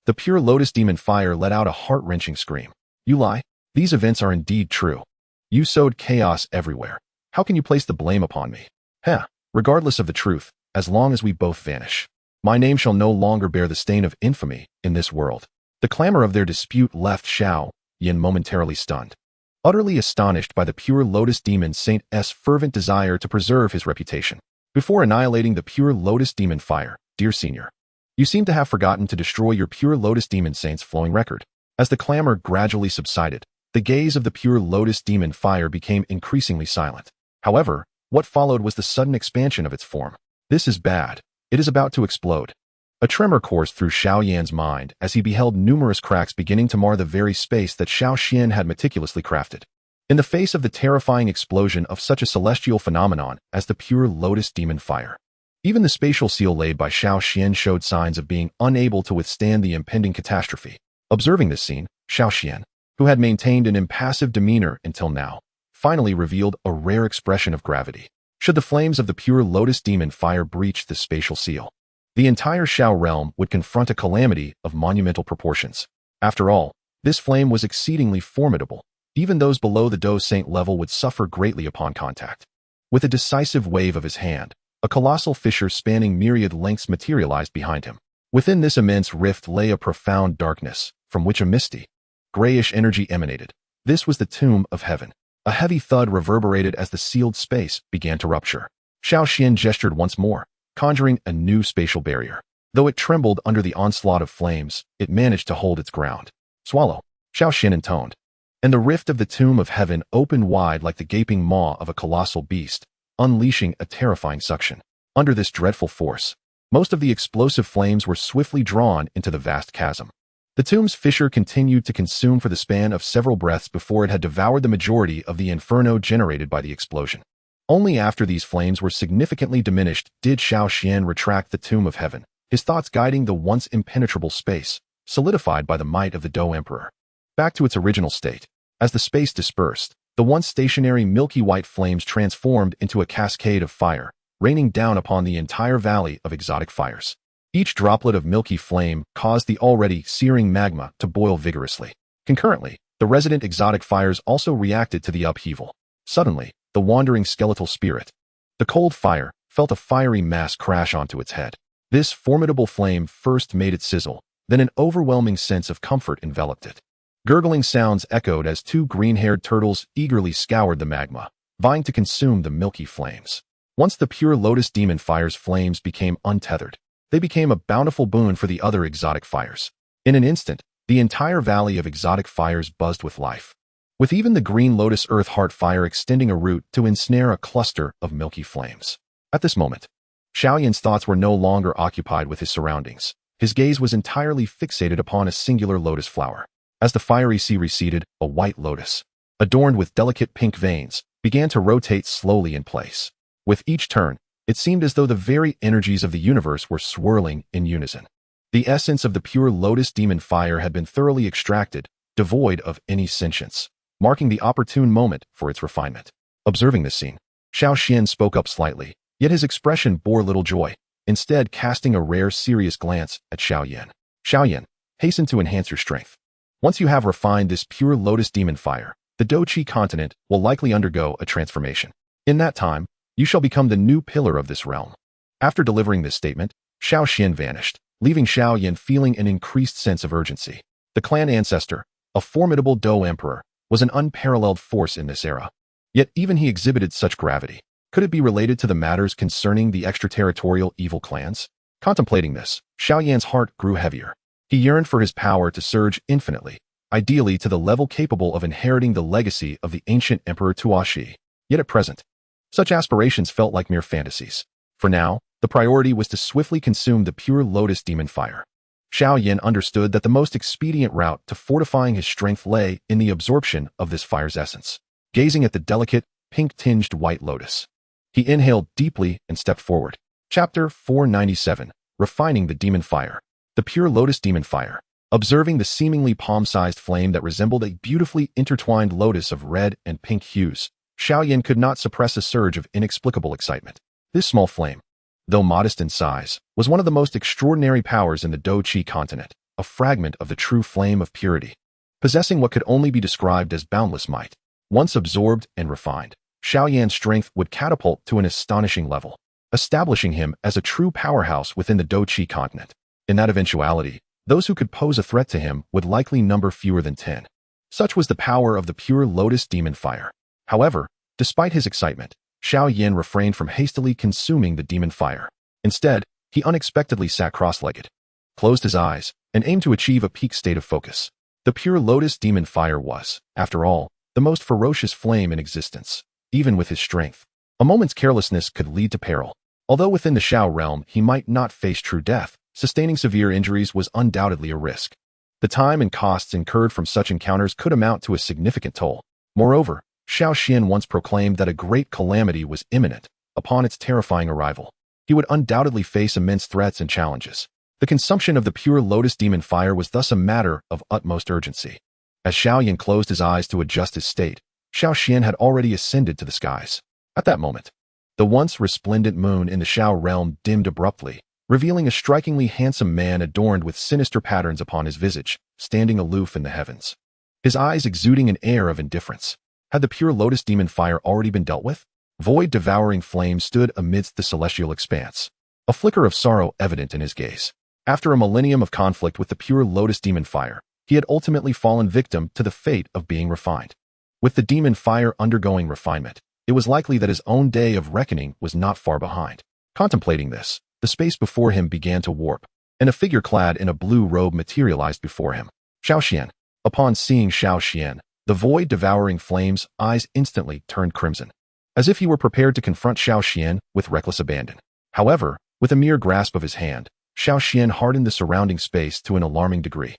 The pure lotus demon fire let out a heart-wrenching scream. You lie? These events are indeed true. You sowed chaos everywhere. How can you place the blame upon me? Regardless of the truth, as long as we both vanish, my name shall no longer bear the stain of infamy in this world. The clamor of their dispute left Xiao Yan momentarily stunned, utterly astonished by the pure lotus demon saint's fervent desire to preserve his reputation. Before annihilating the pure lotus demon fire, dear senior, you seem to have forgotten to destroy your pure lotus demon saint's flowing record. As the clamor gradually subsided, the gaze of the pure lotus demon fire became increasingly silent. However, what followed was the sudden expansion of its form. This is bad. It is about to explode. A tremor coursed through Xiao Yan's mind as he beheld numerous cracks beginning to mar the very space that Xiao Xian had meticulously crafted. In the face of the terrifying explosion of such a celestial phenomenon as the pure lotus demon fire, even the spatial seal laid by Xiao Xian showed signs of being unable to withstand the impending catastrophe. Observing this scene, Xiao Xian, who had maintained an impassive demeanor until now, finally revealed a rare expression of gravity. Should the flames of the pure lotus demon fire breach the spatial seal, the entire Xiao realm would confront a calamity of monumental proportions. After all, this flame was exceedingly formidable. Even those below the Dou Saint level would suffer greatly upon contact. With a decisive wave of his hand, a colossal fissure spanning myriad lengths materialized behind him. Within this immense rift lay a profound darkness, from which a misty, grayish energy emanated. This was the tomb of heaven. A heavy thud reverberated as the sealed space began to rupture. Xiao Yan gestured once more, conjuring a new spatial barrier. Though it trembled under the onslaught of flames, it managed to hold its ground. Swallow, Xiao Yan intoned. And the rift of the tomb of heaven opened wide like the gaping maw of a colossal beast, unleashing a terrifying suction. Under this dreadful force, most of the explosive flames were swiftly drawn into the vast chasm. The tomb's fissure continued to consume for the span of several breaths before it had devoured the majority of the inferno generated by the explosion. Only after these flames were significantly diminished did Xiao Yan retract the tomb of heaven, his thoughts guiding the once impenetrable space, solidified by the might of the Dou Emperor, back to its original state. As the space dispersed, the once stationary milky white flames transformed into a cascade of fire, raining down upon the entire valley of exotic fires. Each droplet of milky flame caused the already searing magma to boil vigorously. Concurrently, the resident exotic fires also reacted to the upheaval. Suddenly, the wandering skeletal spirit, the cold fire, felt a fiery mass crash onto its head. This formidable flame first made it sizzle, then an overwhelming sense of comfort enveloped it. Gurgling sounds echoed as two green-haired turtles eagerly scoured the magma, vying to consume the milky flames. Once the pure lotus demon fire's flames became untethered, they became a bountiful boon for the other exotic fires. In an instant, the entire valley of exotic fires buzzed with life, with even the green lotus earth heart fire extending a route to ensnare a cluster of milky flames. At this moment, Xiao Yan's thoughts were no longer occupied with his surroundings. His gaze was entirely fixated upon a singular lotus flower. As the fiery sea receded, a white lotus, adorned with delicate pink veins, began to rotate slowly in place. With each turn, it seemed as though the very energies of the universe were swirling in unison. The essence of the pure lotus demon fire had been thoroughly extracted, devoid of any sentience, marking the opportune moment for its refinement. Observing this scene, Xiao Yan spoke up slightly, yet his expression bore little joy, instead casting a rare serious glance at Xiao Yan. Xiao Yan, hasten to enhance your strength. Once you have refined this pure lotus demon fire, the Dou Qi continent will likely undergo a transformation. In that time, you shall become the new pillar of this realm. After delivering this statement, Xiao Yan vanished, leaving Xiao Yan feeling an increased sense of urgency. The clan ancestor, a formidable Dou Emperor, was an unparalleled force in this era. Yet even he exhibited such gravity. Could it be related to the matters concerning the extraterritorial evil clans? Contemplating this, Xiao Yan's heart grew heavier. He yearned for his power to surge infinitely, ideally to the level capable of inheriting the legacy of the ancient Emperor Tuaxi. Yet at present, such aspirations felt like mere fantasies. For now, the priority was to swiftly consume the pure lotus demon fire. Xiao Yan understood that the most expedient route to fortifying his strength lay in the absorption of this fire's essence. Gazing at the delicate, pink-tinged white lotus, he inhaled deeply and stepped forward. Chapter 497, Refining the Demon Fire. The pure lotus demon fire. Observing the seemingly palm-sized flame that resembled a beautifully intertwined lotus of red and pink hues, Xiao Yan could not suppress a surge of inexplicable excitement. This small flame, though modest in size, was one of the most extraordinary powers in the Dou Qi continent, a fragment of the true flame of purity, possessing what could only be described as boundless might. Once absorbed and refined, Xiao Yan's strength would catapult to an astonishing level, establishing him as a true powerhouse within the Dou Qi continent. In that eventuality, those who could pose a threat to him would likely number fewer than 10. Such was the power of the pure lotus demon fire. However, despite his excitement, Xiao Yan refrained from hastily consuming the demon fire. Instead, he unexpectedly sat cross-legged, closed his eyes, and aimed to achieve a peak state of focus. The pure lotus demon fire was, after all, the most ferocious flame in existence. Even with his strength, a moment's carelessness could lead to peril. Although within the Xiao realm he might not face true death, sustaining severe injuries was undoubtedly a risk. The time and costs incurred from such encounters could amount to a significant toll. Moreover, Xiao Yan once proclaimed that a great calamity was imminent upon its terrifying arrival. He would undoubtedly face immense threats and challenges. The consumption of the pure lotus demon fire was thus a matter of utmost urgency. As Xiao Yan closed his eyes to adjust his state, Xiao Xian had already ascended to the skies. At that moment, the once resplendent moon in the Xiao realm dimmed abruptly, revealing a strikingly handsome man adorned with sinister patterns upon his visage, standing aloof in the heavens. His eyes exuding an air of indifference. Had the pure lotus demon fire already been dealt with? Void-devouring flame stood amidst the celestial expanse, a flicker of sorrow evident in his gaze. After a millennium of conflict with the pure lotus demon fire, he had ultimately fallen victim to the fate of being refined. With the demon fire undergoing refinement, it was likely that his own day of reckoning was not far behind. Contemplating this, the space before him began to warp, and a figure clad in a blue robe materialized before him. Xiao Xian. Upon seeing Xiao Xian, the void-devouring flame's eyes instantly turned crimson, as if he were prepared to confront Xiao Xian with reckless abandon. However, with a mere grasp of his hand, Xiao Xian hardened the surrounding space to an alarming degree.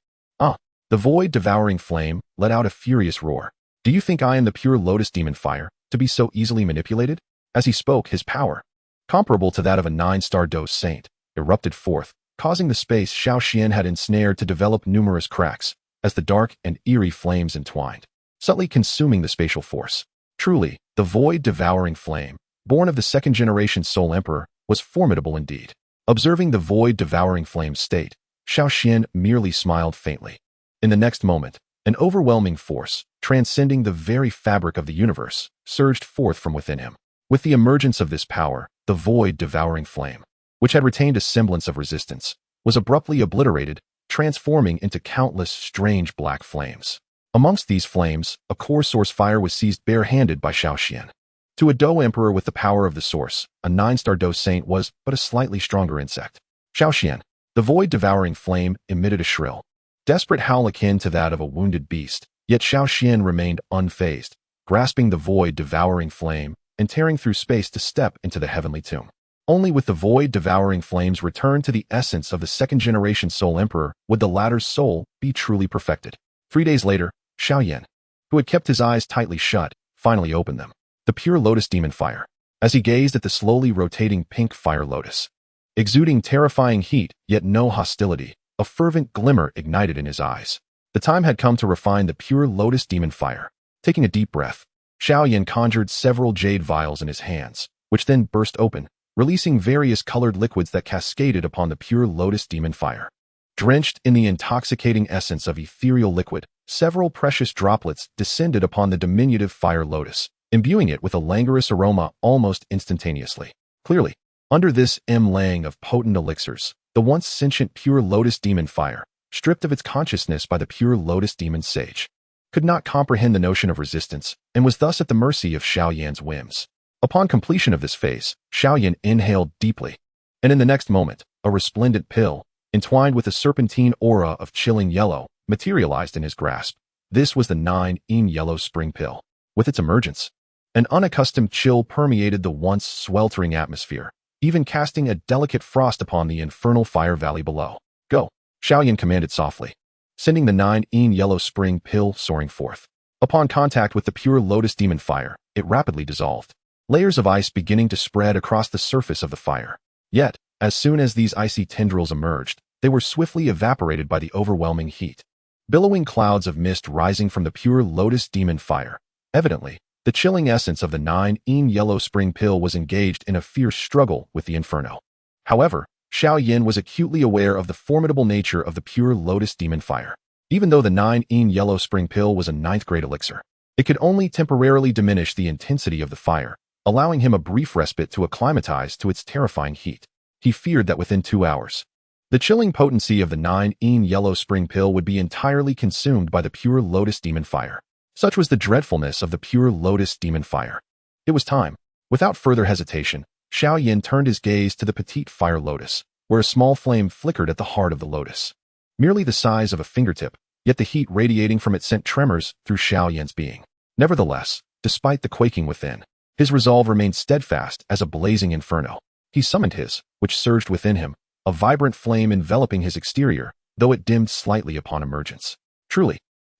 The void-devouring flame let out a furious roar. Do you think I am the pure lotus demon fire, to be so easily manipulated? As he spoke, his power, comparable to that of a 9-star Dou saint, erupted forth, causing the space Xiao Xian had ensnared to develop numerous cracks, as the dark and eerie flames entwined, subtly consuming the spatial force. Truly, the void-devouring flame, born of the second-generation Soul Emperor, was formidable indeed. Observing the void-devouring flame's state, Xiao Xian merely smiled faintly. In the next moment, an overwhelming force, transcending the very fabric of the universe, surged forth from within him. With the emergence of this power, the void-devouring flame, which had retained a semblance of resistance, was abruptly obliterated, transforming into countless strange black flames. Amongst these flames, a core source fire was seized bare-handed by Xiao Xian. To a Dou Emperor with the power of the source, a 9-star Dou saint was but a slightly stronger insect. Xiao Xian. The void-devouring flame emitted a shrill, desperate howl akin to that of a wounded beast, yet Xiao Xian remained unfazed, grasping the void-devouring flame and tearing through space to step into the heavenly tomb. Only with the void-devouring flames return to the essence of the second-generation Soul Emperor would the latter's soul be truly perfected. 3 days later, Xiao Yan, who had kept his eyes tightly shut, finally opened them. The pure lotus demon fire, as he gazed at the slowly rotating pink fire lotus, exuding terrifying heat yet no hostility, a fervent glimmer ignited in his eyes. The time had come to refine the pure lotus demon fire. Taking a deep breath, Xiao Yan conjured several jade vials in his hands, which then burst open, releasing various colored liquids that cascaded upon the pure lotus demon fire. Drenched in the intoxicating essence of ethereal liquid, several precious droplets descended upon the diminutive fire lotus, imbuing it with a languorous aroma almost instantaneously. Clearly, under this laying of potent elixirs, the once sentient pure lotus demon fire, stripped of its consciousness by the pure lotus demon sage, could not comprehend the notion of resistance and was thus at the mercy of Xiao Yan's whims. Upon completion of this phase, Xiao Yan inhaled deeply, and in the next moment, a resplendent pill, entwined with a serpentine aura of chilling yellow, materialized in his grasp. This was the 9-yin yellow spring pill. With its emergence, an unaccustomed chill permeated the once sweltering atmosphere, even casting a delicate frost upon the infernal fire valley below. Go, Xiao Yan commanded softly, sending the 9-yin yellow spring pill soaring forth. Upon contact with the pure lotus demon fire, it rapidly dissolved, layers of ice beginning to spread across the surface of the fire. Yet, as soon as these icy tendrils emerged, they were swiftly evaporated by the overwhelming heat. Billowing clouds of mist rising from the pure lotus demon fire. Evidently, the chilling essence of the 9-yin yellow spring pill was engaged in a fierce struggle with the inferno. However, Xiao Yan was acutely aware of the formidable nature of the pure lotus demon fire. Even though the 9-yin yellow spring pill was a 9th-grade elixir, it could only temporarily diminish the intensity of the fire, allowing him a brief respite to acclimatize to its terrifying heat. He feared that within 2 hours, the chilling potency of the 9-yin yellow spring pill would be entirely consumed by the pure lotus demon fire. Such was the dreadfulness of the pure lotus demon fire. It was time. Without further hesitation, Xiao Yan turned his gaze to the petite fire lotus, where a small flame flickered at the heart of the lotus. Merely the size of a fingertip, yet the heat radiating from it sent tremors through Xiao Yan's being. Nevertheless, despite the quaking within, his resolve remained steadfast as a blazing inferno. He summoned his, which surged within him, a vibrant flame enveloping his exterior, though it dimmed slightly upon emergence. Truly,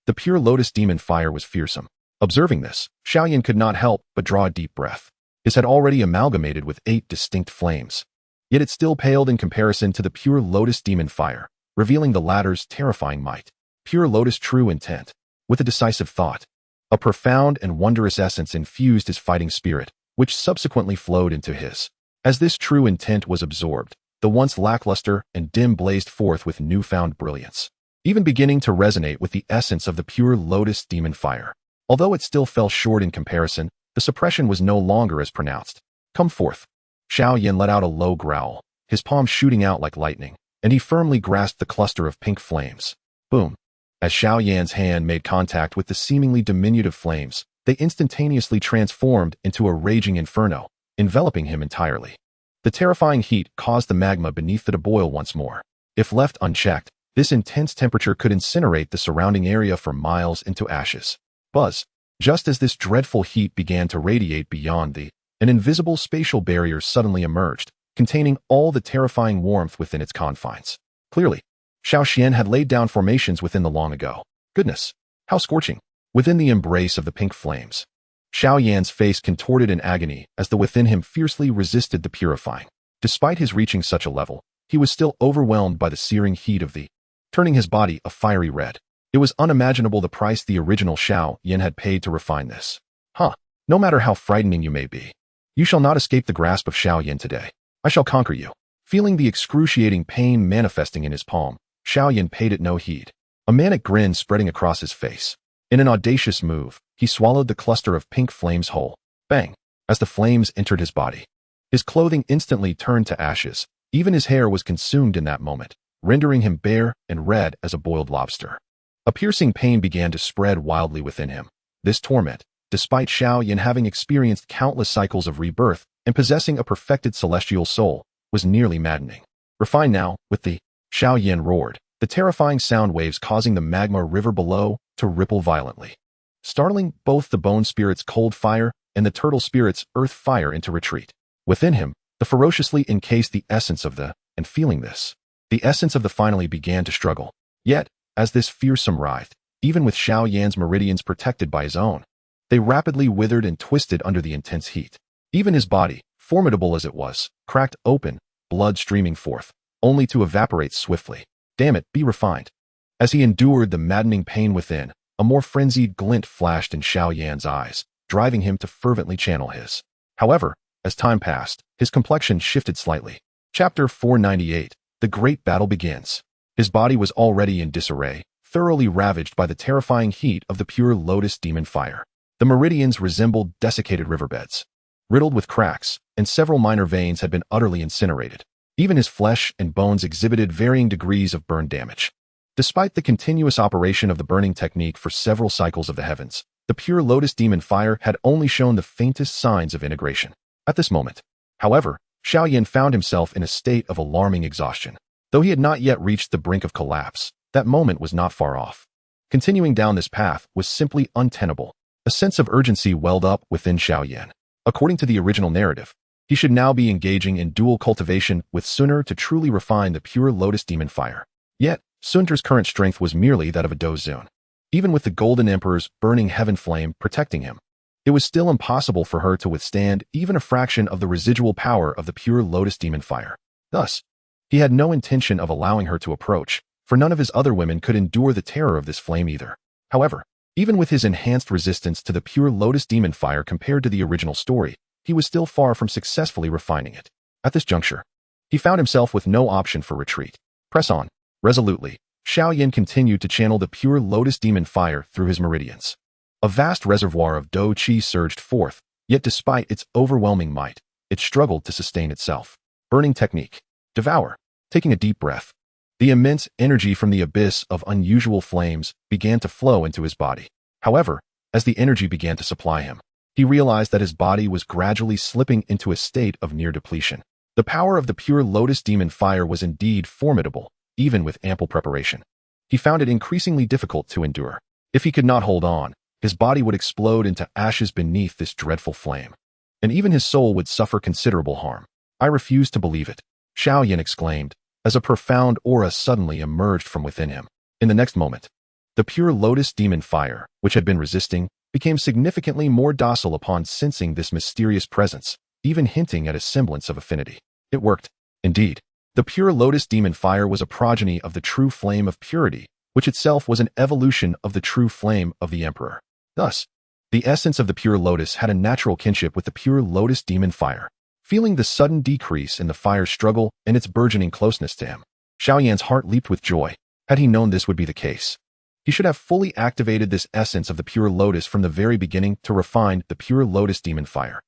the pure lotus demon fire was fearsome. Observing this, Xiao Yan could not help but draw a deep breath. His had already amalgamated with 8 distinct flames. Yet it still paled in comparison to the pure lotus demon fire, revealing the latter's terrifying might. Pure lotus true intent. with a decisive thought. A profound and wondrous essence infused his fighting spirit, which subsequently flowed into his. As this true intent was absorbed, the once lackluster and dim blazed forth with newfound brilliance, even beginning to resonate with the essence of the pure lotus demon fire. Although it still fell short in comparison, the suppression was no longer as pronounced. Come forth. Xiao Yan let out a low growl, his palm shooting out like lightning, and he firmly grasped the cluster of pink flames. Boom. As Xiao Yan's hand made contact with the seemingly diminutive flames, they instantaneously transformed into a raging inferno, enveloping him entirely. The terrifying heat caused the magma beneath it to boil once more. If left unchecked, this intense temperature could incinerate the surrounding area for miles into ashes. Buzz. Just as this dreadful heat began to radiate beyond an invisible spatial barrier suddenly emerged, containing all the terrifying warmth within its confines. Clearly, Xiao Yan had laid down formations within the long ago. Goodness, how scorching! Within the embrace of the pink flames, Xiao Yan's face contorted in agony as the within him fiercely resisted the purifying. Despite his reaching such a level, he was still overwhelmed by the searing heat of turning his body a fiery red. It was unimaginable the price the original Xiao Yan had paid to refine this. No matter how frightening you may be, you shall not escape the grasp of Xiao Yan today. I shall conquer you. Feeling the excruciating pain manifesting in his palm, Xiao Yan paid it no heed, a manic grin spreading across his face. In an audacious move, he swallowed the cluster of pink flames whole. Bang! As the flames entered his body, his clothing instantly turned to ashes. Even his hair was consumed in that moment, rendering him bare and red as a boiled lobster. A piercing pain began to spread wildly within him. This torment, despite Xiao Yan having experienced countless cycles of rebirth and possessing a perfected celestial soul, was nearly maddening. Refined now, with the Xiao Yan roared, the terrifying sound waves causing the magma river below to ripple violently, startling both the bone spirit's cold fire and the turtle spirit's earth fire into retreat. Within him, the ferociously encased the essence of and feeling this, the essence of the finally began to struggle. Yet, as this fearsome writhed, even with Xiao Yan's meridians protected by his own, they rapidly withered and twisted under the intense heat. Even his body, formidable as it was, cracked open, blood streaming forth, only to evaporate swiftly. Damn it, be refined. As he endured the maddening pain within, a more frenzied glint flashed in Xiao Yan's eyes, driving him to fervently channel his. However, as time passed, his complexion shifted slightly. Chapter 498. The Great Battle Begins. His body was already in disarray, thoroughly ravaged by the terrifying heat of the pure lotus demon fire. The meridians resembled desiccated riverbeds, riddled with cracks, and several minor veins had been utterly incinerated. Even his flesh and bones exhibited varying degrees of burn damage. Despite the continuous operation of the burning technique for several cycles of the heavens, the pure lotus demon fire had only shown the faintest signs of integration. At this moment, however, Xiao Yan found himself in a state of alarming exhaustion. Though he had not yet reached the brink of collapse, that moment was not far off. Continuing down this path was simply untenable. A sense of urgency welled up within Xiao Yan. According to the original narrative, he should now be engaging in dual cultivation with Sun'er to truly refine the pure lotus demon fire. Yet, Sun'er's current strength was merely that of a Dou Zun. Even with the Golden Emperor's burning heaven flame protecting him, it was still impossible for her to withstand even a fraction of the residual power of the pure lotus demon fire. Thus, he had no intention of allowing her to approach, for none of his other women could endure the terror of this flame either. However, even with his enhanced resistance to the pure lotus demon fire compared to the original story, he was still far from successfully refining it. At this juncture, he found himself with no option for retreat. Press on. Resolutely, Xiao Yan continued to channel the pure lotus demon fire through his meridians. A vast reservoir of Dou Qi surged forth, yet despite its overwhelming might, it struggled to sustain itself. Burning technique. Devour. Taking a deep breath, the immense energy from the abyss of unusual flames began to flow into his body. However, as the energy began to supply him, he realized that his body was gradually slipping into a state of near depletion. The power of the pure lotus demon fire was indeed formidable, even with ample preparation. He found it increasingly difficult to endure. If he could not hold on, his body would explode into ashes beneath this dreadful flame, and even his soul would suffer considerable harm. I refuse to believe it, Xiao Yan exclaimed, as a profound aura suddenly emerged from within him. In the next moment, the pure lotus demon fire, which had been resisting, became significantly more docile upon sensing this mysterious presence, even hinting at a semblance of affinity. It worked. Indeed, the pure lotus demon fire was a progeny of the true flame of purity, which itself was an evolution of the true flame of the Emperor. Thus, the essence of the pure lotus had a natural kinship with the pure lotus demon fire. Feeling the sudden decrease in the fire's struggle and its burgeoning closeness to him, Xiao Yan's heart leaped with joy. Had he known this would be the case, he should have fully activated this essence of the pure lotus from the very beginning to refine the pure lotus demon fire.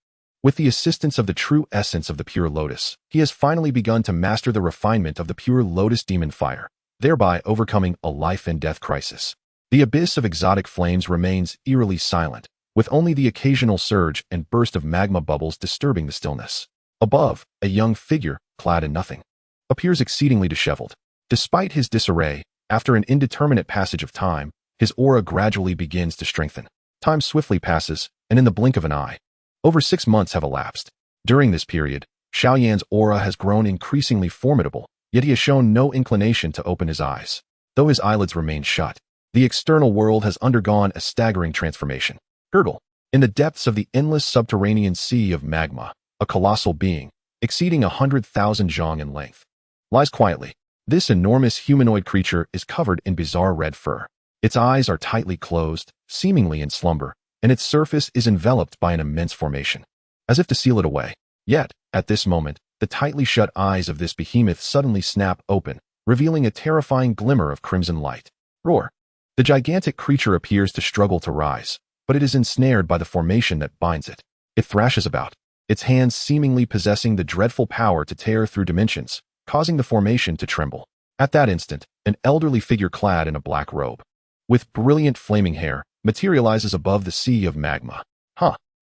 With the assistance of the true essence of the pure lotus, he has finally begun to master the refinement of the pure lotus demon fire, thereby overcoming a life and death crisis. The abyss of exotic flames remains eerily silent, with only the occasional surge and burst of magma bubbles disturbing the stillness. Above, a young figure, clad in nothing, appears exceedingly disheveled. Despite his disarray, after an indeterminate passage of time, his aura gradually begins to strengthen. Time swiftly passes, and in the blink of an eye, over 6 months have elapsed. During this period, Xiao Yan's aura has grown increasingly formidable, yet he has shown no inclination to open his eyes. Though his eyelids remain shut, the external world has undergone a staggering transformation. Girdle, in the depths of the endless subterranean sea of magma, a colossal being, exceeding 100,000 zhang in length, lies quietly. This enormous humanoid creature is covered in bizarre red fur. Its eyes are tightly closed, seemingly in slumber, and its surface is enveloped by an immense formation, as if to seal it away. Yet, at this moment, the tightly shut eyes of this behemoth suddenly snap open, revealing a terrifying glimmer of crimson light. Roar! The gigantic creature appears to struggle to rise, but it is ensnared by the formation that binds it. It thrashes about, its hands seemingly possessing the dreadful power to tear through dimensions, causing the formation to tremble. At that instant, an elderly figure clad in a black robe, with brilliant flaming hair, materializes above the sea of magma.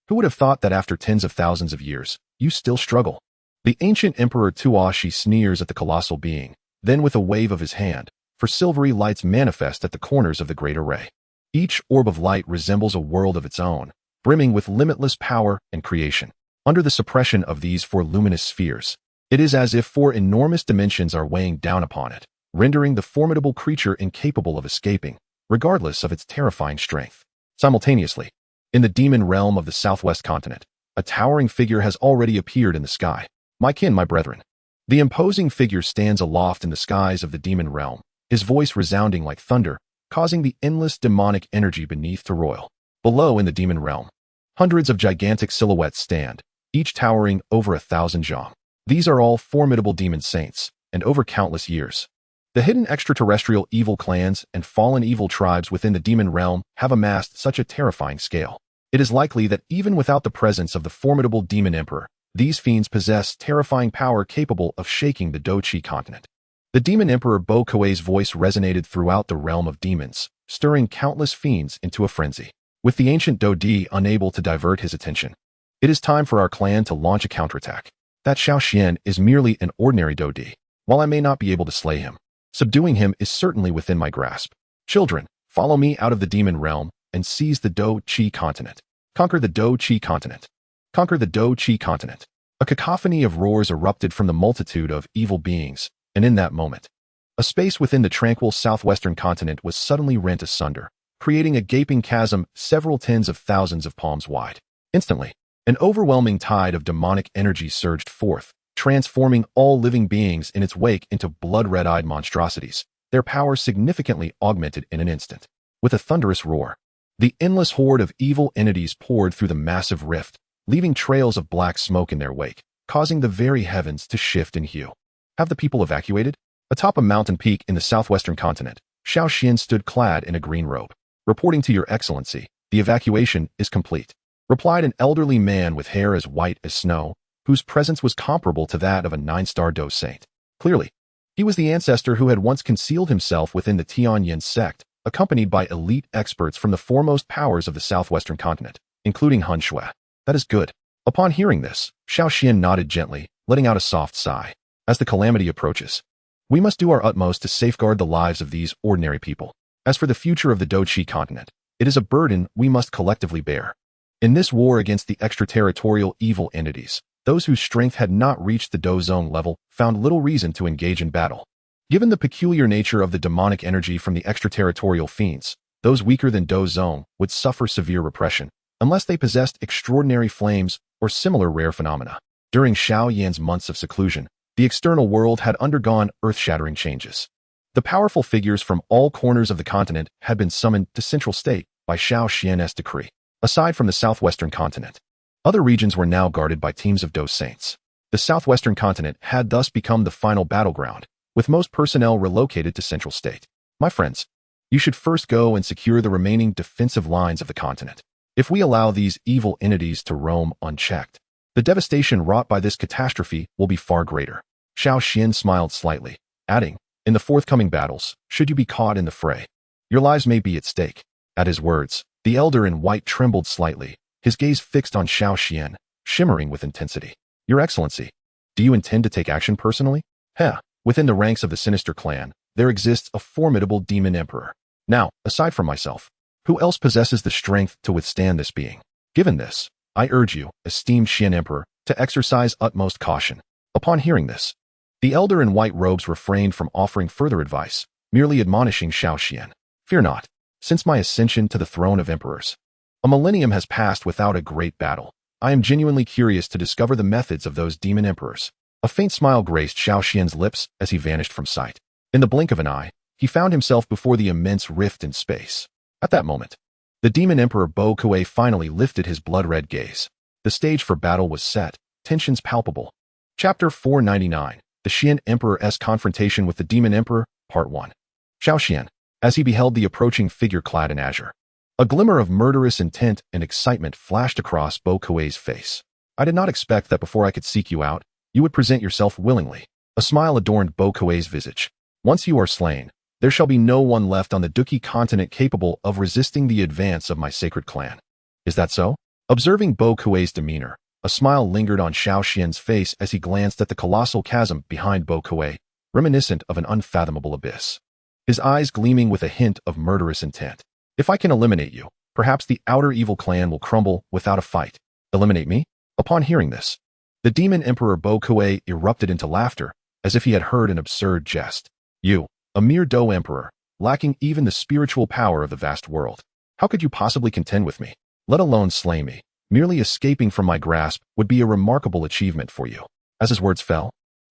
Who would have thought that after tens of thousands of years, you still struggle? The ancient Emperor Tuashi sneers at the colossal being, then with a wave of his hand, for silvery lights manifest at the corners of the great array. Each orb of light resembles a world of its own, brimming with limitless power and creation. Under the suppression of these 4 luminous spheres, it is as if 4 enormous dimensions are weighing down upon it, rendering the formidable creature incapable of escaping, regardless of its terrifying strength. Simultaneously, in the demon realm of the southwest continent, a towering figure has already appeared in the sky. My kin, my brethren. The imposing figure stands aloft in the skies of the demon realm, his voice resounding like thunder, causing the endless demonic energy beneath to roil. Below in the demon realm, hundreds of gigantic silhouettes stand, each towering over 1,000 zhang. These are all formidable demon saints, and over countless years, the hidden extraterrestrial evil clans and fallen evil tribes within the demon realm have amassed such a terrifying scale. It is likely that even without the presence of the formidable demon emperor, these fiends possess terrifying power capable of shaking the Dou continent. The demon emperor Bo Kuei's voice resonated throughout the realm of demons, stirring countless fiends into a frenzy. With the ancient Dou unable to divert his attention, it is time for our clan to launch a counterattack. That Xiao Yan is merely an ordinary Dou. While I may not be able to slay him, subduing him is certainly within my grasp. Children, follow me out of the demon realm and seize the Dou continent. Conquer the Dou continent. Conquer the Dou continent. A cacophony of roars erupted from the multitude of evil beings, and in that moment, a space within the tranquil southwestern continent was suddenly rent asunder, creating a gaping chasm several tens of thousands of palms wide. Instantly, an overwhelming tide of demonic energy surged forth, transforming all living beings in its wake into blood-red-eyed monstrosities, their power significantly augmented in an instant. With a thunderous roar, the endless horde of evil entities poured through the massive rift, leaving trails of black smoke in their wake, causing the very heavens to shift in hue. Have the people evacuated? Atop a mountain peak in the southwestern continent, Xiao Yan stood clad in a green robe. Reporting to your excellency, the evacuation is complete, replied an elderly man with hair as white as snow, whose presence was comparable to that of a 9-star Dou saint. Clearly, he was the ancestor who had once concealed himself within the Tianyin sect, accompanied by elite experts from the foremost powers of the southwestern continent, including Han Shui. That is good. Upon hearing this, Xiao Yan nodded gently, letting out a soft sigh. As the calamity approaches, we must do our utmost to safeguard the lives of these ordinary people. As for the future of the Dou continent, it is a burden we must collectively bear. In this war against the extraterritorial evil entities, those whose strength had not reached the Dou zone level found little reason to engage in battle. Given the peculiar nature of the demonic energy from the extraterritorial fiends, those weaker than Dou zone would suffer severe repression, unless they possessed extraordinary flames or similar rare phenomena. During Xiao Yan's months of seclusion, the external world had undergone earth-shattering changes. The powerful figures from all corners of the continent had been summoned to Central State by Xiao Yan's decree. Aside from the southwestern continent, other regions were now guarded by teams of Dou Saints. The southwestern continent had thus become the final battleground, with most personnel relocated to Central State. My friends, you should first go and secure the remaining defensive lines of the continent. If we allow these evil entities to roam unchecked, the devastation wrought by this catastrophe will be far greater. Xiao Yan smiled slightly, adding, in the forthcoming battles, should you be caught in the fray, your lives may be at stake. At his words, the elder in white trembled slightly, his gaze fixed on Xiao Yan, shimmering with intensity. Your Excellency, do you intend to take action personally? Within the ranks of the sinister clan, there exists a formidable demon emperor. Now, aside from myself, who else possesses the strength to withstand this being? Given this, I urge you, esteemed Xian Emperor, to exercise utmost caution. Upon hearing this, the elder in white robes refrained from offering further advice, merely admonishing Xiao Yan. Fear not. Since my ascension to the throne of emperors, a millennium has passed without a great battle. I am genuinely curious to discover the methods of those demon emperors. A faint smile graced Xiao Yan's lips as he vanished from sight. In the blink of an eye, he found himself before the immense rift in space. At that moment, the demon emperor Bo Kuei finally lifted his blood-red gaze. The stage for battle was set, tensions palpable. Chapter 499, The Xian Emperor's Confrontation with the Demon Emperor, Part 1. Xiao Yan, as he beheld the approaching figure clad in azure. A glimmer of murderous intent and excitement flashed across Bo Kuei's face. I did not expect that before I could seek you out, you would present yourself willingly. A smile adorned Bo Kuei's visage. Once you are slain, there shall be no one left on the Duki continent capable of resisting the advance of my sacred clan. Is that so? Observing Bo Kuei's demeanor, a smile lingered on Xiao Yan's face as he glanced at the colossal chasm behind Bo Kuei, reminiscent of an unfathomable abyss. His eyes gleaming with a hint of murderous intent. If I can eliminate you, perhaps the outer evil clan will crumble without a fight. Eliminate me? Upon hearing this, the demon emperor Bo Kuei erupted into laughter, as if he had heard an absurd jest. You, a mere Dou Emperor, lacking even the spiritual power of the vast world. How could you possibly contend with me, let alone slay me? Merely escaping from my grasp would be a remarkable achievement for you. As his words fell,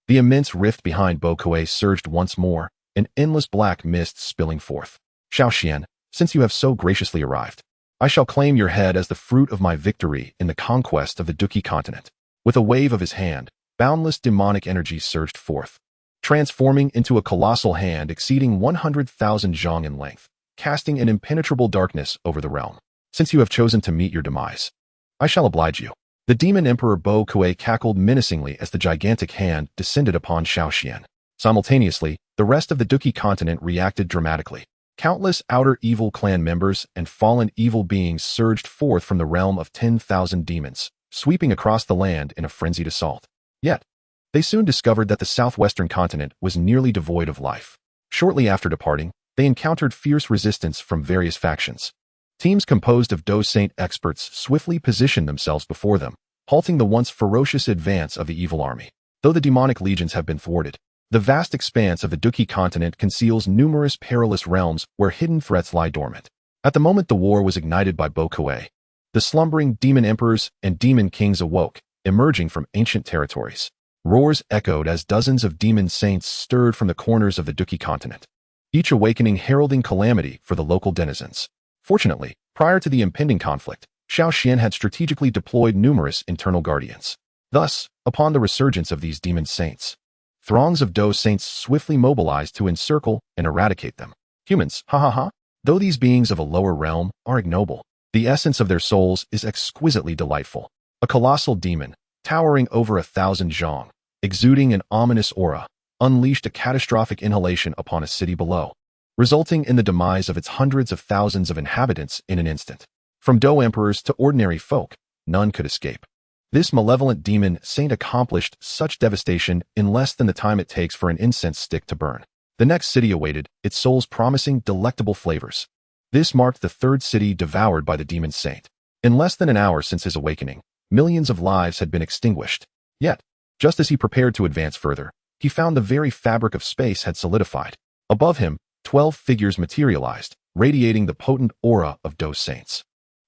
the immense rift behind Bo Kuei surged once more, an endless black mist spilling forth. Xiao Yan, since you have so graciously arrived, I shall claim your head as the fruit of my victory in the conquest of the Duki continent. With a wave of his hand, boundless demonic energy surged forth, transforming into a colossal hand exceeding 100,000 zhang in length, casting an impenetrable darkness over the realm. Since you have chosen to meet your demise, I shall oblige you. The demon emperor Bo Kuei cackled menacingly as the gigantic hand descended upon Xiao Yan. Simultaneously, the rest of the Duki continent reacted dramatically. Countless outer evil clan members and fallen evil beings surged forth from the realm of 10,000 demons, sweeping across the land in a frenzied assault. Yet, they soon discovered that the southwestern continent was nearly devoid of life. Shortly after departing, they encountered fierce resistance from various factions. Teams composed of Dou Saint experts swiftly positioned themselves before them, halting the once ferocious advance of the evil army. Though the demonic legions have been thwarted, the vast expanse of the Duki continent conceals numerous perilous realms where hidden threats lie dormant. At the moment the war was ignited by Bo Kuei, the slumbering demon emperors and demon kings awoke, emerging from ancient territories. Roars echoed as dozens of demon saints stirred from the corners of the Duki continent, each awakening heralding calamity for the local denizens. Fortunately, prior to the impending conflict, Xiao Yan had strategically deployed numerous internal guardians. Thus, upon the resurgence of these demon saints, throngs of Dou Saints swiftly mobilized to encircle and eradicate them. Humans, though these beings of a lower realm are ignoble, the essence of their souls is exquisitely delightful. A colossal demon, towering over 1,000 zhang, exuding an ominous aura, unleashed a catastrophic inhalation upon a city below, resulting in the demise of its hundreds of thousands of inhabitants in an instant. From Dou Emperors to ordinary folk, none could escape. This malevolent demon saint accomplished such devastation in less than the time it takes for an incense stick to burn. The next city awaited, its souls promising delectable flavors. This marked the third city devoured by the demon saint. In less than an hour since his awakening, millions of lives had been extinguished. Yet, just as he prepared to advance further, he found the very fabric of space had solidified. Above him, 12 figures materialized, radiating the potent aura of Dou Saints.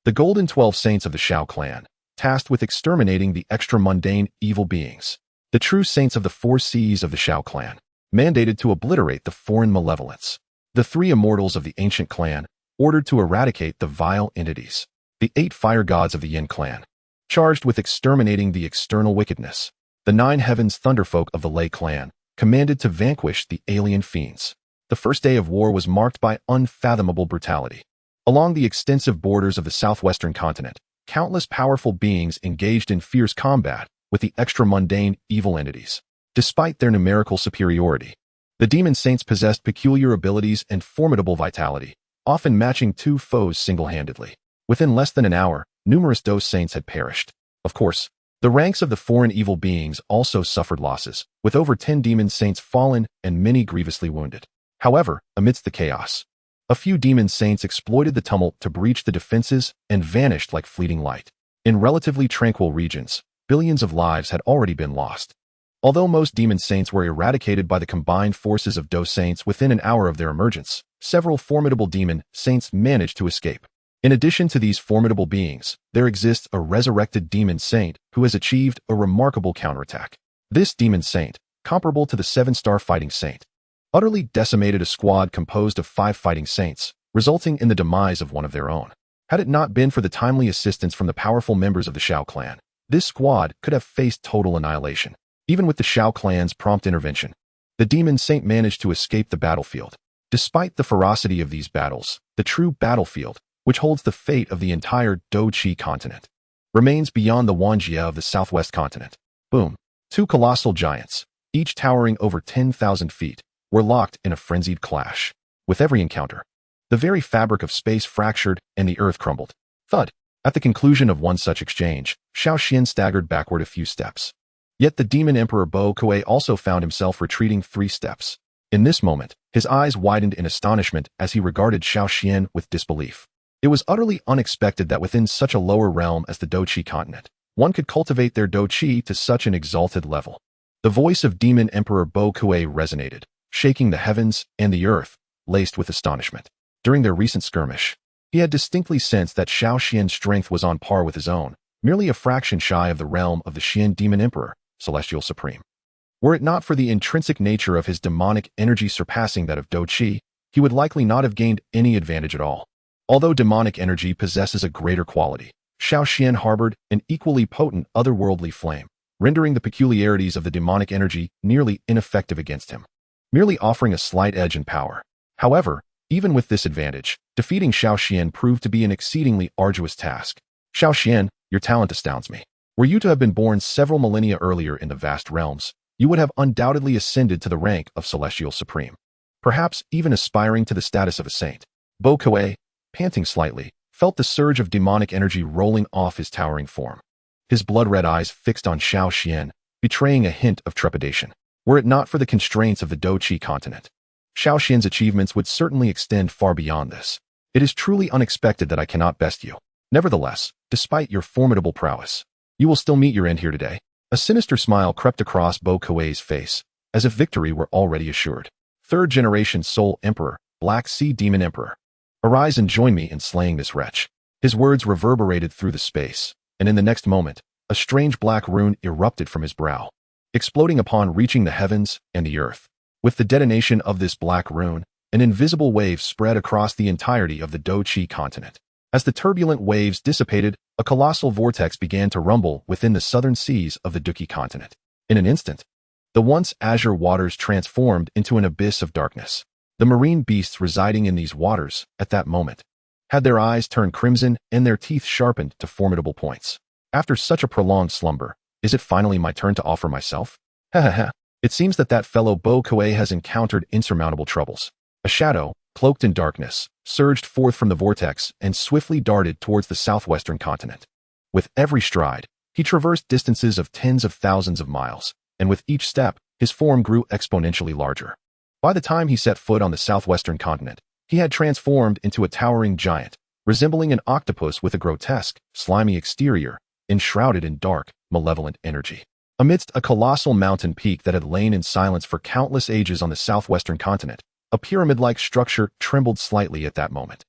The golden 12 saints of the Xiao clan, tasked with exterminating the extra-mundane evil beings. The true saints of the 4 Cs of the Xiao clan. mandated to obliterate the foreign malevolence. The 3 immortals of the ancient clan, ordered to eradicate the vile entities. The 8 fire gods of the Yin clan, charged with exterminating the external wickedness. The 9 heavens thunderfolk of the Lei clan, commanded to vanquish the alien fiends. The first day of war was marked by unfathomable brutality. Along the extensive borders of the southwestern continent, countless powerful beings engaged in fierce combat with the extra-mundane evil entities. Despite their numerical superiority, the demon saints possessed peculiar abilities and formidable vitality, often matching 2 foes single-handedly. Within less than an hour, numerous Dou saints had perished. Of course, the ranks of the foreign evil beings also suffered losses, with over 10 demon saints fallen and many grievously wounded. However, amidst the chaos, a few demon saints exploited the tumult to breach the defenses and vanished like fleeting light. In relatively tranquil regions, billions of lives had already been lost. Although most demon saints were eradicated by the combined forces of Dou saints within an hour of their emergence, several formidable demon saints managed to escape. In addition to these formidable beings, there exists a resurrected demon saint who has achieved a remarkable counterattack. This demon saint, comparable to the 7-star fighting saint, utterly decimated a squad composed of 5 fighting saints, resulting in the demise of one of their own. Had it not been for the timely assistance from the powerful members of the Xiao clan, this squad could have faced total annihilation. Even with the Xiao clan's prompt intervention, the demon saint managed to escape the battlefield. Despite the ferocity of these battles, the true battlefield, which holds the fate of the entire Dou continent, remains beyond the Wanjia of the southwest continent. Boom. 2 colossal giants, each towering over 10,000 feet, were locked in a frenzied clash. With every encounter, the very fabric of space fractured and the earth crumbled. Thud. At the conclusion of one such exchange, Xiao Yan staggered backward a few steps. Yet the demon emperor Bo Kuei also found himself retreating 3 steps. In this moment, his eyes widened in astonishment as he regarded Xiao Yan with disbelief. It was utterly unexpected that within such a lower realm as the Dou continent, one could cultivate their Dou to such an exalted level. The voice of demon emperor Bo Kuei resonated, shaking the heavens and the earth, laced with astonishment. During their recent skirmish, he had distinctly sensed that Xiao Yan's strength was on par with his own, merely a fraction shy of the realm of the Xian demon emperor, celestial supreme. Were it not for the intrinsic nature of his demonic energy surpassing that of Dou, he would likely not have gained any advantage at all. Although demonic energy possesses a greater quality, Xiao Yan harbored an equally potent otherworldly flame, rendering the peculiarities of the demonic energy nearly ineffective against him, merely offering a slight edge in power. However, even with this advantage, defeating Xiao Yan proved to be an exceedingly arduous task. Xiao Yan, your talent astounds me. Were you to have been born several millennia earlier in the vast realms, you would have undoubtedly ascended to the rank of celestial supreme, perhaps even aspiring to the status of a saint. Bo Kuei, panting slightly, felt the surge of demonic energy rolling off his towering form. His blood-red eyes fixed on Xiao Yan, betraying a hint of trepidation. Were it not for the constraints of the Dou continent, Xiao Yan's achievements would certainly extend far beyond this. It is truly unexpected that I cannot best you. Nevertheless, despite your formidable prowess, you will still meet your end here today. A sinister smile crept across Bo Kuei's face, as if victory were already assured. 3rd-generation Soul Emperor, Black Sea Demon Emperor. Arise and join me in slaying this wretch. His words reverberated through the space, and in the next moment, a strange black rune erupted from his brow, exploding upon reaching the heavens and the earth. With the detonation of this black rune, an invisible wave spread across the entirety of the Dou continent. As the turbulent waves dissipated, a colossal vortex began to rumble within the southern seas of the Dou continent. In an instant, the once azure waters transformed into an abyss of darkness. The marine beasts residing in these waters, at that moment, had their eyes turned crimson and their teeth sharpened to formidable points. After such a prolonged slumber, is it finally my turn to offer myself? It seems that fellow Bo Kuei has encountered insurmountable troubles. A shadow, cloaked in darkness, surged forth from the vortex and swiftly darted towards the southwestern continent. With every stride, he traversed distances of tens of thousands of miles, and with each step, his form grew exponentially larger. By the time he set foot on the southwestern continent, he had transformed into a towering giant, resembling an octopus with a grotesque, slimy exterior, enshrouded in dark, malevolent energy. Amidst a colossal mountain peak that had lain in silence for countless ages on the southwestern continent, a pyramid-like structure trembled slightly at that moment.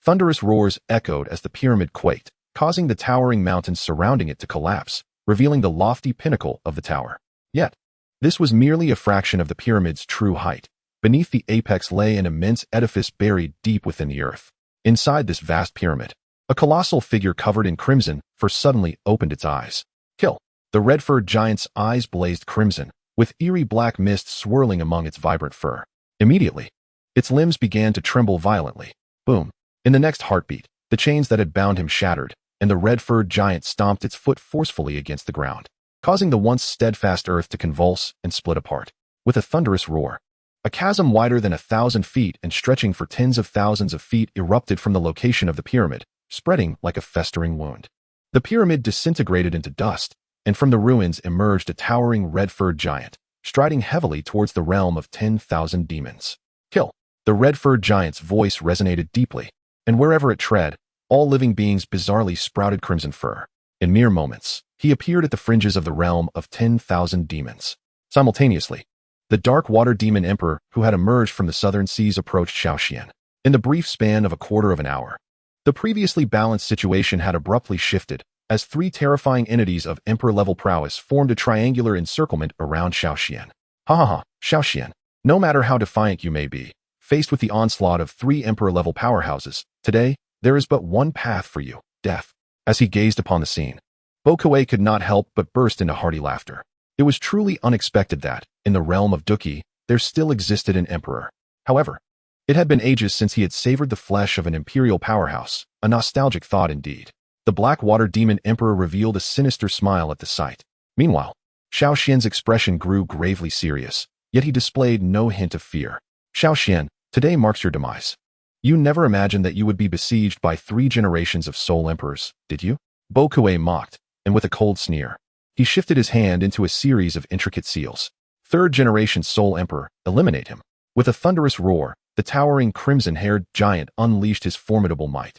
Thunderous roars echoed as the pyramid quaked, causing the towering mountains surrounding it to collapse, revealing the lofty pinnacle of the tower. Yet, This was merely a fraction of the pyramid's true height. Beneath the apex lay an immense edifice buried deep within the earth. Inside this vast pyramid, a colossal figure covered in crimson suddenly opened its eyes. Kill! The red-furred giant's eyes blazed crimson, with eerie black mist swirling among its vibrant fur. Immediately, its limbs began to tremble violently. Boom! In the next heartbeat, the chains that had bound him shattered, and the red-furred giant stomped its foot forcefully against the ground, causing the once steadfast earth to convulse and split apart. With a thunderous roar, a chasm wider than 1,000 feet and stretching for tens of thousands of feet erupted from the location of the pyramid, spreading like a festering wound. The pyramid disintegrated into dust, and from the ruins emerged a towering red-furred giant, striding heavily towards the realm of 10,000 demons. Kill! The red-furred giant's voice resonated deeply, and wherever it tread, all living beings bizarrely sprouted crimson fur. In mere moments, he appeared at the fringes of the realm of 10,000 demons. Simultaneously, the dark water demon emperor who had emerged from the southern seas approached Xiao Yan. In the brief span of a quarter of an hour, the previously balanced situation had abruptly shifted, as three terrifying entities of emperor-level prowess formed a triangular encirclement around Xiao Yan. Ha ha ha, Xiao Yan. No matter how defiant you may be, faced with the onslaught of three emperor-level powerhouses, today, there is but one path for you, death. As he gazed upon the scene, Bo Kuei could not help but burst into hearty laughter. It was truly unexpected that, in the realm of Duki, there still existed an emperor. However, it had been ages since he had savored the flesh of an imperial powerhouse, a nostalgic thought indeed. The black water demon emperor revealed a sinister smile at the sight. Meanwhile, Xiao Yan's expression grew gravely serious, yet he displayed no hint of fear. Xiao Yan, today marks your demise. You never imagined that you would be besieged by 3 generations of soul emperors, did you? Bo Kuei mocked, and with a cold sneer, he shifted his hand into a series of intricate seals. 3rd generation soul emperor, eliminate him. With a thunderous roar, the towering crimson-haired giant unleashed his formidable might,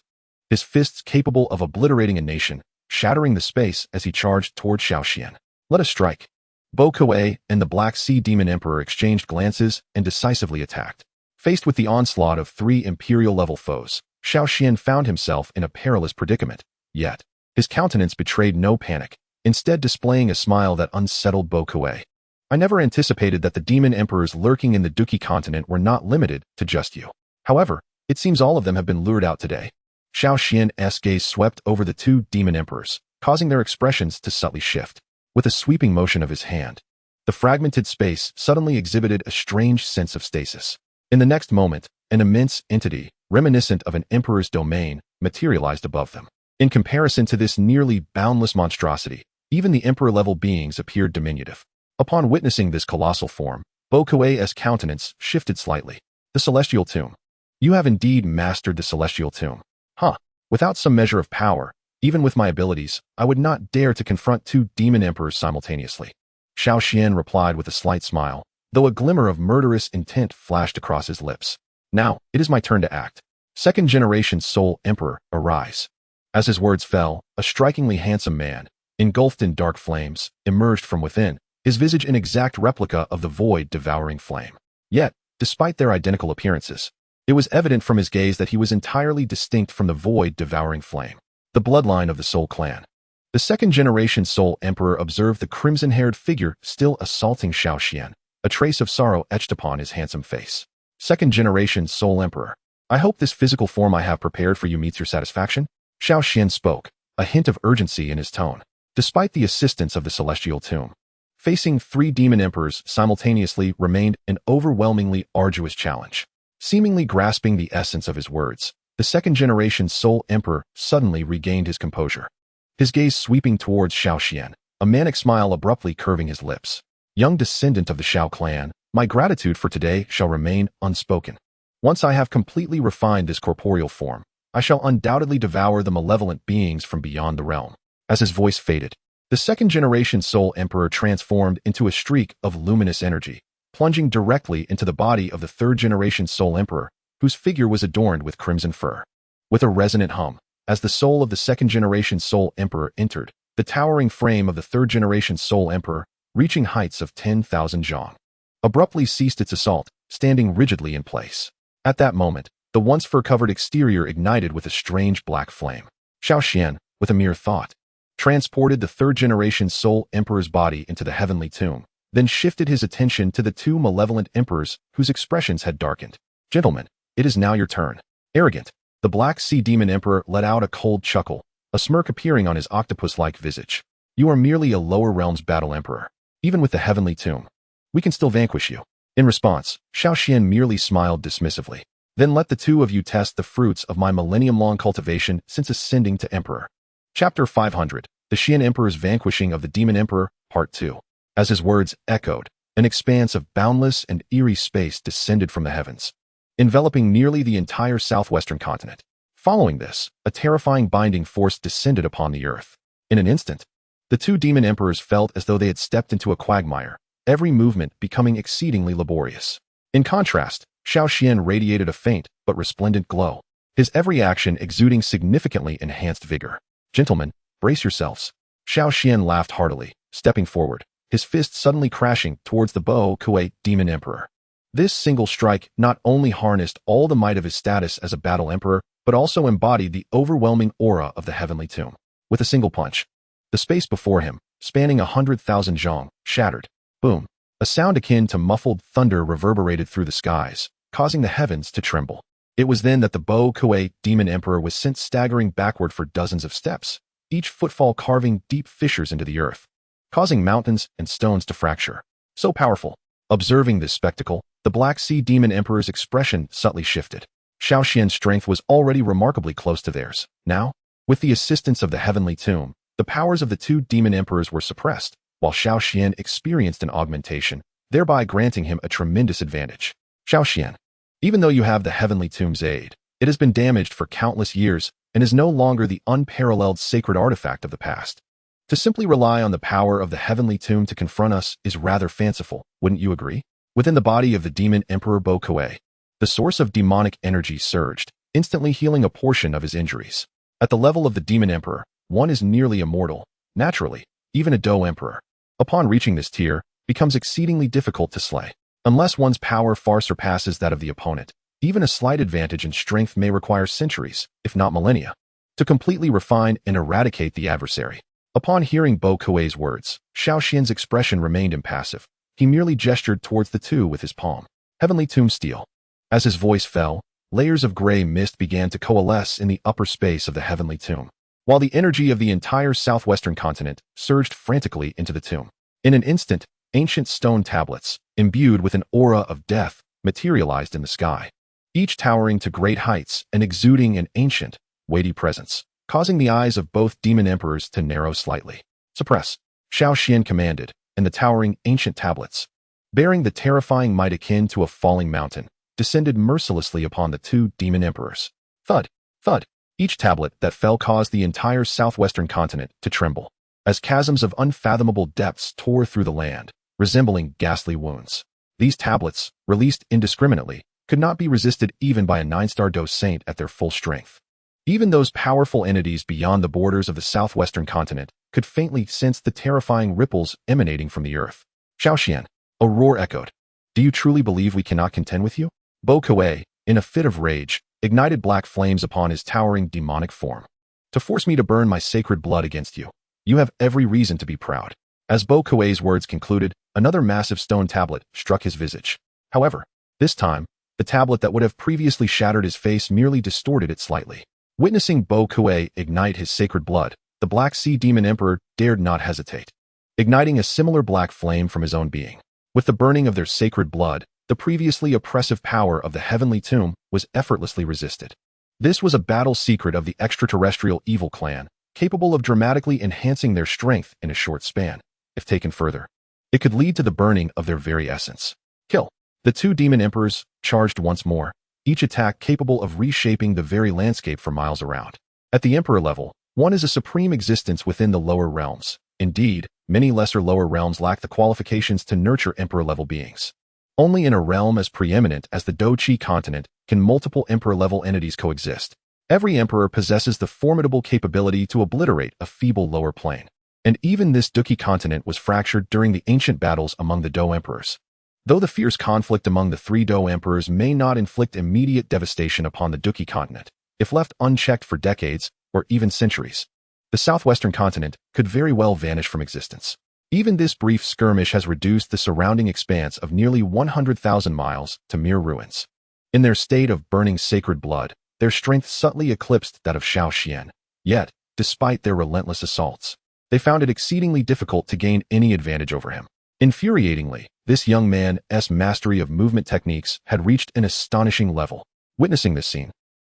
his fists capable of obliterating a nation, shattering the space as he charged toward Xiao Yan. Let us strike. Bo Kuei and the Black Sea Demon Emperor exchanged glances and decisively attacked. Faced with the onslaught of 3 imperial-level foes, Xiao Yan found himself in a perilous predicament. Yet, his countenance betrayed no panic, instead displaying a smile that unsettled Bo Kuei. I never anticipated that the demon emperors lurking in the Duki continent were not limited to just you. However, it seems all of them have been lured out today. Xiao Yan's gaze swept over the 2 demon emperors, causing their expressions to subtly shift. With a sweeping motion of his hand, the fragmented space suddenly exhibited a strange sense of stasis. In the next moment, an immense entity, reminiscent of an emperor's domain, materialized above them. In comparison to this nearly boundless monstrosity, even the emperor-level beings appeared diminutive. Upon witnessing this colossal form, Bo Kuei's countenance shifted slightly. The Celestial Tomb. You have indeed mastered the Celestial Tomb. Huh. Without some measure of power, even with my abilities, I would not dare to confront 2 demon emperors simultaneously. Xiao Yan replied with a slight smile, though a glimmer of murderous intent flashed across his lips. Now, it is my turn to act. 2nd generation Soul Emperor, arise. As his words fell, a strikingly handsome man, engulfed in dark flames, emerged from within, his visage an exact replica of the void-devouring flame. Yet, despite their identical appearances, it was evident from his gaze that he was entirely distinct from the void-devouring flame, the bloodline of the Soul Clan. The 2nd generation Soul Emperor observed the crimson-haired figure still assaulting Xiao Yan, a trace of sorrow etched upon his handsome face. 2nd generation Soul Emperor, I hope this physical form I have prepared for you meets your satisfaction? Xiao Yan spoke, a hint of urgency in his tone. Despite the assistance of the Celestial Tomb, facing 3 demon emperors simultaneously remained an overwhelmingly arduous challenge. Seemingly grasping the essence of his words, the 2nd generation Soul Emperor suddenly regained his composure. His gaze sweeping towards Xiao Yan, a manic smile abruptly curving his lips. Young descendant of the Xiao clan, my gratitude for today shall remain unspoken. Once I have completely refined this corporeal form, I shall undoubtedly devour the malevolent beings from beyond the realm. As his voice faded, the 2nd generation Soul Emperor transformed into a streak of luminous energy, plunging directly into the body of the 3rd generation Soul Emperor, whose figure was adorned with crimson fur. With a resonant hum, as the soul of the 2nd generation Soul Emperor entered, the towering frame of the 3rd generation Soul Emperor, reaching heights of 10,000 zhang, abruptly ceased its assault, standing rigidly in place. At that moment, the once fur-covered exterior ignited with a strange black flame. Xiao Yan, with a mere thought, transported the 3rd generation Soul Emperor's body into the heavenly tomb, then shifted his attention to the two malevolent emperors whose expressions had darkened. Gentlemen, it is now your turn. Arrogant. The Black Sea Demon Emperor let out a cold chuckle, a smirk appearing on his octopus-like visage. You are merely a lower realms battle emperor. Even with the heavenly tomb, we can still vanquish you. In response, Xiao Yan merely smiled dismissively. Then let the two of you test the fruits of my millennium-long cultivation since ascending to emperor. Chapter 500. The Xian Emperor's Vanquishing of the Demon Emperor, Part 2. As his words echoed, an expanse of boundless and eerie space descended from the heavens, enveloping nearly the entire southwestern continent. Following this, a terrifying binding force descended upon the earth. In an instant, the two demon emperors felt as though they had stepped into a quagmire, every movement becoming exceedingly laborious. In contrast, Xiao Yan radiated a faint but resplendent glow, his every action exuding significantly enhanced vigor. Gentlemen, brace yourselves. Xiao Yan laughed heartily, stepping forward, his fist suddenly crashing towards the Bo Kuei Demon Emperor. This single strike not only harnessed all the might of his status as a battle emperor, but also embodied the overwhelming aura of the heavenly tomb. With a single punch, the space before him, spanning 100,000 zhong, shattered. Boom. A sound akin to muffled thunder reverberated through the skies, causing the heavens to tremble. It was then that the Bo Kuei Demon Emperor was sent staggering backward for dozens of steps, each footfall carving deep fissures into the earth, causing mountains and stones to fracture. So powerful. Observing this spectacle, the Black Sea Demon Emperor's expression subtly shifted. Xiao Yan's strength was already remarkably close to theirs. Now, with the assistance of the heavenly tomb, the powers of the two demon emperors were suppressed, while Xiao Yan experienced an augmentation, thereby granting him a tremendous advantage. Xiao Yan, even though you have the heavenly tomb's aid, it has been damaged for countless years and is no longer the unparalleled sacred artifact of the past. To simply rely on the power of the heavenly tomb to confront us is rather fanciful, wouldn't you agree? Within the body of the demon emperor Bo Kuei, the source of demonic energy surged, instantly healing a portion of his injuries. At the level of the demon emperor, one is nearly immortal. Naturally, even a Dou Emperor, upon reaching this tier, becomes exceedingly difficult to slay. Unless one's power far surpasses that of the opponent, even a slight advantage in strength may require centuries, if not millennia, to completely refine and eradicate the adversary. Upon hearing Bo Kuei's words, Xiao Yan's expression remained impassive. He merely gestured towards the two with his palm. Heavenly tomb steel. As his voice fell, layers of gray mist began to coalesce in the upper space of the heavenly tomb, while the energy of the entire southwestern continent surged frantically into the tomb. In an instant, ancient stone tablets, imbued with an aura of death, materialized in the sky, each towering to great heights and exuding an ancient, weighty presence, causing the eyes of both demon emperors to narrow slightly. Suppress, Xiao Yan commanded, and the towering ancient tablets, bearing the terrifying might akin to a falling mountain, descended mercilessly upon the two demon emperors. Thud, thud. Each tablet that fell caused the entire southwestern continent to tremble, as chasms of unfathomable depths tore through the land, resembling ghastly wounds. These tablets, released indiscriminately, could not be resisted even by a 9-star Dou Saint at their full strength. Even those powerful entities beyond the borders of the southwestern continent could faintly sense the terrifying ripples emanating from the earth. Xiao Yan, a roar echoed. Do you truly believe we cannot contend with you? Bo Kuei, in a fit of rage, ignited black flames upon his towering demonic form. To force me to burn my sacred blood against you. You have every reason to be proud. As Bo Kuei's words concluded, another massive stone tablet struck his visage. However, this time, the tablet that would have previously shattered his face merely distorted it slightly. Witnessing Bo Kuei ignite his sacred blood, the Black Sea Demon Emperor dared not hesitate, igniting a similar black flame from his own being. With the burning of their sacred blood, the previously oppressive power of the heavenly tomb was effortlessly resisted. This was a battle secret of the extraterrestrial evil clan, capable of dramatically enhancing their strength in a short span. If taken further, it could lead to the burning of their very essence. Kill. The two demon emperors charged once more, each attack capable of reshaping the very landscape for miles around. At the emperor level, one is a supreme existence within the lower realms. Indeed, many lesser lower realms lack the qualifications to nurture emperor-level beings. Only in a realm as preeminent as the Dou-Chi continent can multiple emperor-level entities coexist. Every emperor possesses the formidable capability to obliterate a feeble lower plane. And even this Dou-Chi continent was fractured during the ancient battles among the Dou emperors. Though the fierce conflict among the three Dou emperors may not inflict immediate devastation upon the Dou-Chi continent, if left unchecked for decades or even centuries, the southwestern continent could very well vanish from existence. Even this brief skirmish has reduced the surrounding expanse of nearly 100,000 miles to mere ruins. In their state of burning sacred blood, their strength subtly eclipsed that of Xiao Yan. Yet, despite their relentless assaults, they found it exceedingly difficult to gain any advantage over him. Infuriatingly, this young man's mastery of movement techniques had reached an astonishing level. Witnessing this scene,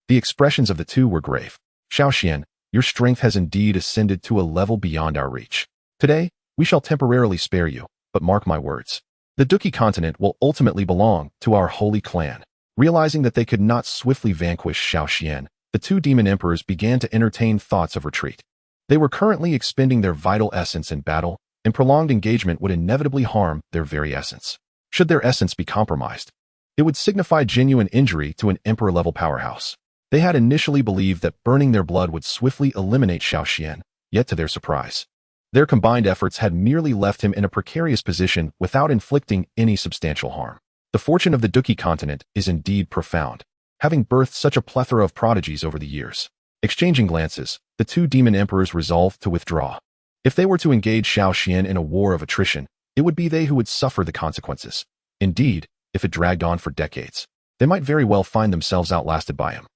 the expressions of the two were grave. Xiao Yan, your strength has indeed ascended to a level beyond our reach. Today, we shall temporarily spare you, but mark my words. The Dou continent will ultimately belong to our holy clan. Realizing that they could not swiftly vanquish Xiao Yan, the two demon emperors began to entertain thoughts of retreat. They were currently expending their vital essence in battle, and prolonged engagement would inevitably harm their very essence. Should their essence be compromised, it would signify genuine injury to an emperor-level powerhouse. They had initially believed that burning their blood would swiftly eliminate Xiao Yan, yet to their surprise, their combined efforts had merely left him in a precarious position without inflicting any substantial harm. The fortune of the Dou continent is indeed profound, having birthed such a plethora of prodigies over the years. Exchanging glances, the two demon emperors resolved to withdraw. If they were to engage Xiao Yan in a war of attrition, it would be they who would suffer the consequences. Indeed, if it dragged on for decades, they might very well find themselves outlasted by him.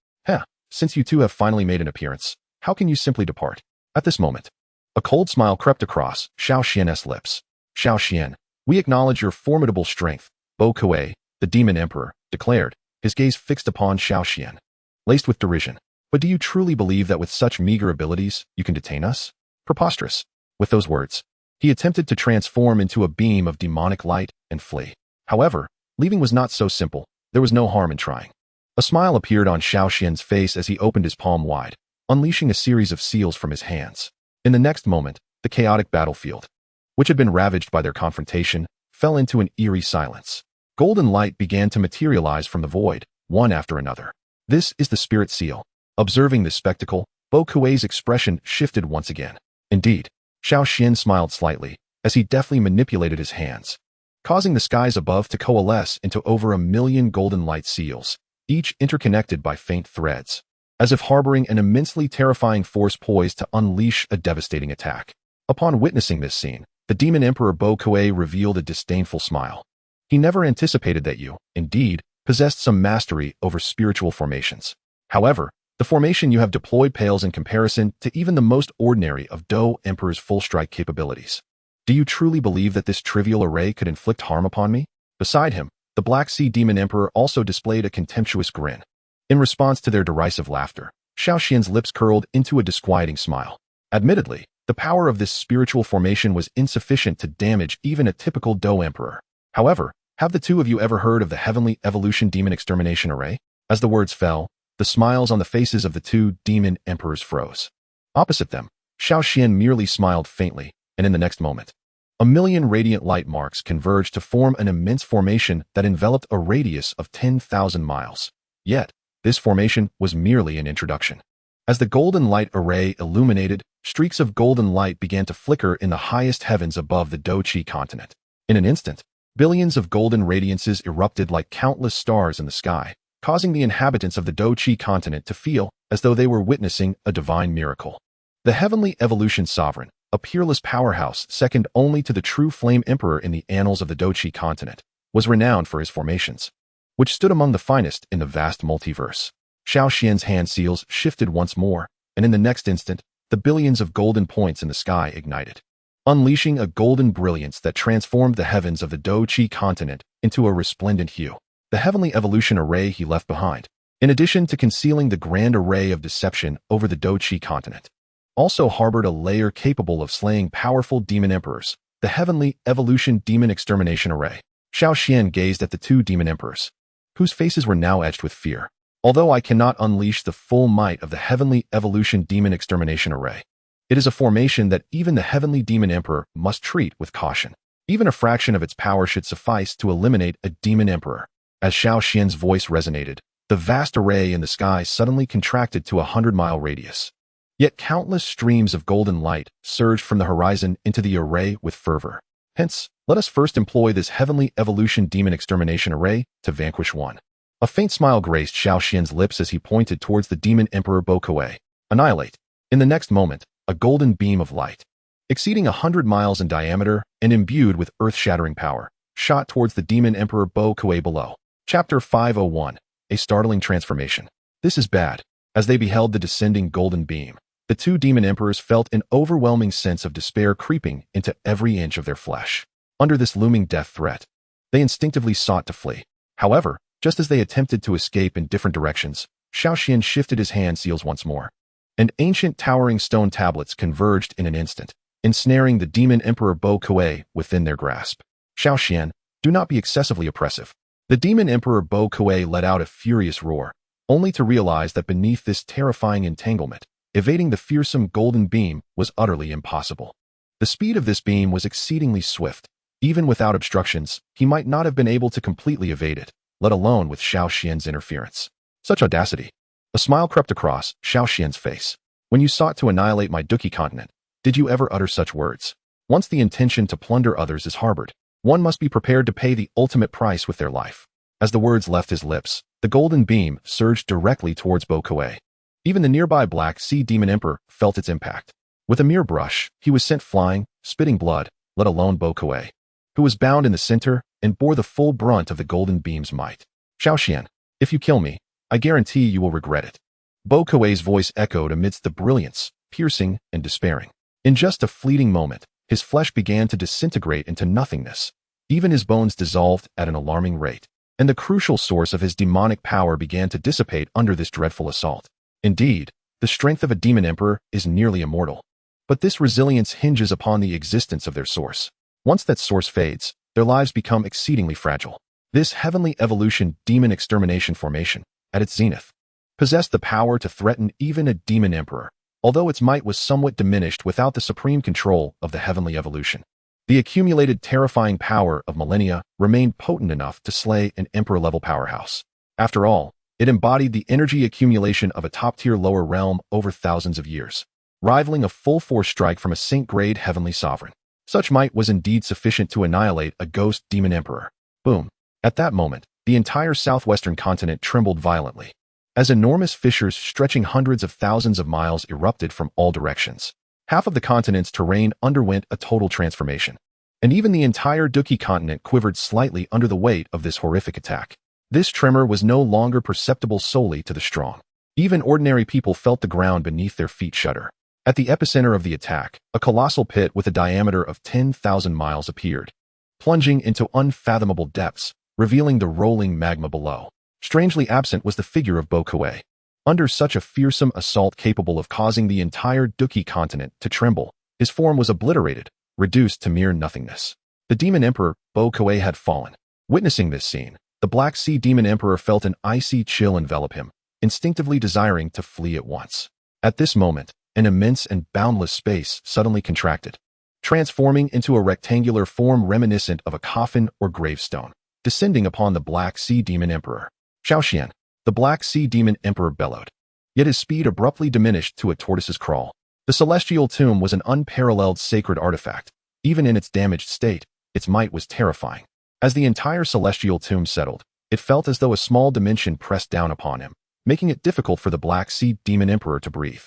Since you two have finally made an appearance, how can you simply depart? At this moment, a cold smile crept across Xiao Yan's lips. Xiao Yan, we acknowledge your formidable strength, Bo Kuei, the demon emperor, declared, his gaze fixed upon Xiao Yan, laced with derision. But do you truly believe that with such meager abilities, you can detain us? Preposterous. With those words, he attempted to transform into a beam of demonic light and flee. However, leaving was not so simple. There was no harm in trying. A smile appeared on Xiao Yan's face as he opened his palm wide, unleashing a series of seals from his hands. In the next moment, the chaotic battlefield, which had been ravaged by their confrontation, fell into an eerie silence. Golden light began to materialize from the void, one after another. This is the spirit seal. Observing this spectacle, Bo Kuei's expression shifted once again. Indeed, Xiao Yan smiled slightly as he deftly manipulated his hands, causing the skies above to coalesce into over 1,000,000 golden light seals, each interconnected by faint threads, as if harboring an immensely terrifying force poised to unleash a devastating attack. Upon witnessing this scene, the demon emperor Bo Kuei revealed a disdainful smile. He never anticipated that you, indeed, possessed some mastery over spiritual formations. However, the formation you have deployed pales in comparison to even the most ordinary of Dou Emperor's full-strike capabilities. Do you truly believe that this trivial array could inflict harm upon me? Beside him, the Black Sea Demon Emperor also displayed a contemptuous grin. In response to their derisive laughter, Xiao Yan's lips curled into a disquieting smile. Admittedly, the power of this spiritual formation was insufficient to damage even a typical Dou Emperor. However, have the two of you ever heard of the Heavenly Evolution Demon Extermination Array? As the words fell, the smiles on the faces of the two demon emperors froze. Opposite them, Xiao Yan merely smiled faintly, and in the next moment, 1,000,000 radiant light marks converged to form an immense formation that enveloped a radius of 10,000 miles. Yet, this formation was merely an introduction. As the golden light array illuminated, streaks of golden light began to flicker in the highest heavens above the Dou continent. In an instant, billions of golden radiances erupted like countless stars in the sky, causing the inhabitants of the Dou continent to feel as though they were witnessing a divine miracle. The Heavenly Evolution Sovereign, a peerless powerhouse second only to the true Flame Emperor in the annals of the Dou continent, was renowned for his formations, which stood among the finest in the vast multiverse. Xiao Yan's hand seals shifted once more, and in the next instant, the billions of golden points in the sky ignited, unleashing a golden brilliance that transformed the heavens of the Dou continent into a resplendent hue. The Heavenly Evolution Array he left behind, in addition to concealing the grand array of deception over the Dou continent, also harbored a layer capable of slaying powerful demon emperors, the Heavenly Evolution Demon Extermination Array. Xiao Yan gazed at the two demon emperors, whose faces were now etched with fear. Although I cannot unleash the full might of the Heavenly Evolution Demon Extermination Array, it is a formation that even the Heavenly Demon Emperor must treat with caution. Even a fraction of its power should suffice to eliminate a demon emperor. As Xiao Yan's voice resonated, the vast array in the sky suddenly contracted to a 100-mile radius. Yet countless streams of golden light surged from the horizon into the array with fervor. Hence, let us first employ this Heavenly Evolution Demon Extermination Array to vanquish one. A faint smile graced Xiao Yan's lips as he pointed towards the Demon Emperor Bo Kuei. Annihilate. In the next moment, a golden beam of light, exceeding 100 miles in diameter and imbued with earth-shattering power, shot towards the Demon Emperor Bo Kuei below. Chapter 501. A Startling Transformation. This is bad. As they beheld the descending golden beam, the two Demon Emperors felt an overwhelming sense of despair creeping into every inch of their flesh. Under this looming death threat, they instinctively sought to flee. However, just as they attempted to escape in different directions, Xiao Yan shifted his hand seals once more, and ancient towering stone tablets converged in an instant, ensnaring the Demon Emperor Bo Kuei within their grasp. Xiao Yan, do not be excessively oppressive. The Demon Emperor Bo Kuei let out a furious roar, only to realize that beneath this terrifying entanglement, evading the fearsome golden beam was utterly impossible. The speed of this beam was exceedingly swift. Even without obstructions, he might not have been able to completely evade it, let alone with Xiao Yan's interference. Such audacity. A smile crept across Xiao Yan's face. When you sought to annihilate my Duki continent, did you ever utter such words? Once the intention to plunder others is harbored, one must be prepared to pay the ultimate price with their life. As the words left his lips, the golden beam surged directly towards Bo Kuei. Even the nearby Black Sea Demon Emperor felt its impact. With a mere brush, he was sent flying, spitting blood, let alone Bo Kuei, who was bound in the center and bore the full brunt of the golden beam's might. Xiao Yan, if you kill me, I guarantee you will regret it. Bo Kuei's voice echoed amidst the brilliance, piercing and despairing. In just a fleeting moment, his flesh began to disintegrate into nothingness. Even his bones dissolved at an alarming rate, and the crucial source of his demonic power began to dissipate under this dreadful assault. Indeed, the strength of a demon emperor is nearly immortal. But this resilience hinges upon the existence of their source. Once that source fades, their lives become exceedingly fragile. This heavenly evolution demon extermination formation, at its zenith, possessed the power to threaten even a demon emperor, although its might was somewhat diminished without the supreme control of the heavenly evolution. The accumulated terrifying power of millennia remained potent enough to slay an emperor-level powerhouse. After all, it embodied the energy accumulation of a top-tier lower realm over thousands of years, rivaling a full-force strike from a Saint-grade heavenly sovereign. Such might was indeed sufficient to annihilate a ghost demon emperor. Boom. At that moment, the entire southwestern continent trembled violently, as enormous fissures stretching hundreds of thousands of miles erupted from all directions. Half of the continent's terrain underwent a total transformation, and even the entire Duki continent quivered slightly under the weight of this horrific attack. This tremor was no longer perceptible solely to the strong. Even ordinary people felt the ground beneath their feet shudder. At the epicenter of the attack, a colossal pit with a diameter of 10,000 miles appeared, plunging into unfathomable depths, revealing the rolling magma below. Strangely absent was the figure of Bo Kuei. Under such a fearsome assault capable of causing the entire Duki continent to tremble, his form was obliterated, reduced to mere nothingness. The demon emperor, Bo Kuei, had fallen. Witnessing this scene, the Black Sea Demon Emperor felt an icy chill envelop him, instinctively desiring to flee at once. At this moment, an immense and boundless space suddenly contracted, transforming into a rectangular form reminiscent of a coffin or gravestone, descending upon the Black Sea Demon Emperor. Xiao Yan, the Black Sea Demon Emperor bellowed. Yet his speed abruptly diminished to a tortoise's crawl. The celestial tomb was an unparalleled sacred artifact. Even in its damaged state, its might was terrifying. As the entire celestial tomb settled, it felt as though a small dimension pressed down upon him, making it difficult for the Black Sea Demon Emperor to breathe.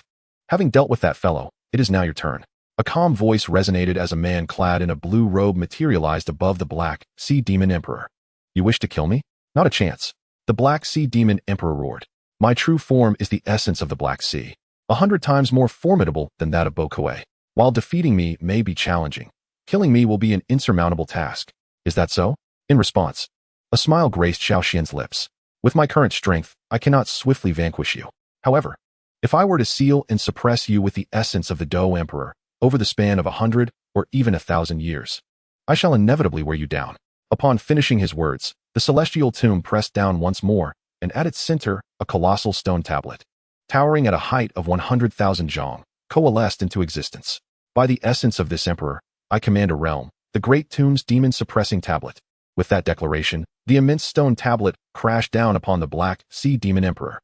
Having dealt with that fellow, it is now your turn. A calm voice resonated as a man clad in a blue robe materialized above the Black Sea Demon Emperor. You wish to kill me? Not a chance. The Black Sea Demon Emperor roared. My true form is the essence of the Black Sea, 100 times more formidable than that of Bo Kuei. While defeating me may be challenging, killing me will be an insurmountable task. Is that so? In response, a smile graced Xiao Yan's lips. With my current strength, I cannot swiftly vanquish you. However, if I were to seal and suppress you with the essence of the Dou Emperor over the span of 100 or even 1,000 years, I shall inevitably wear you down. Upon finishing his words, the celestial tomb pressed down once more, and at its center, a colossal stone tablet, towering at a height of 100,000 zhong, coalesced into existence. By the essence of this emperor, I command a realm, the great tomb's demon-suppressing tablet. With that declaration, the immense stone tablet crashed down upon the Black Sea Demon Emperor.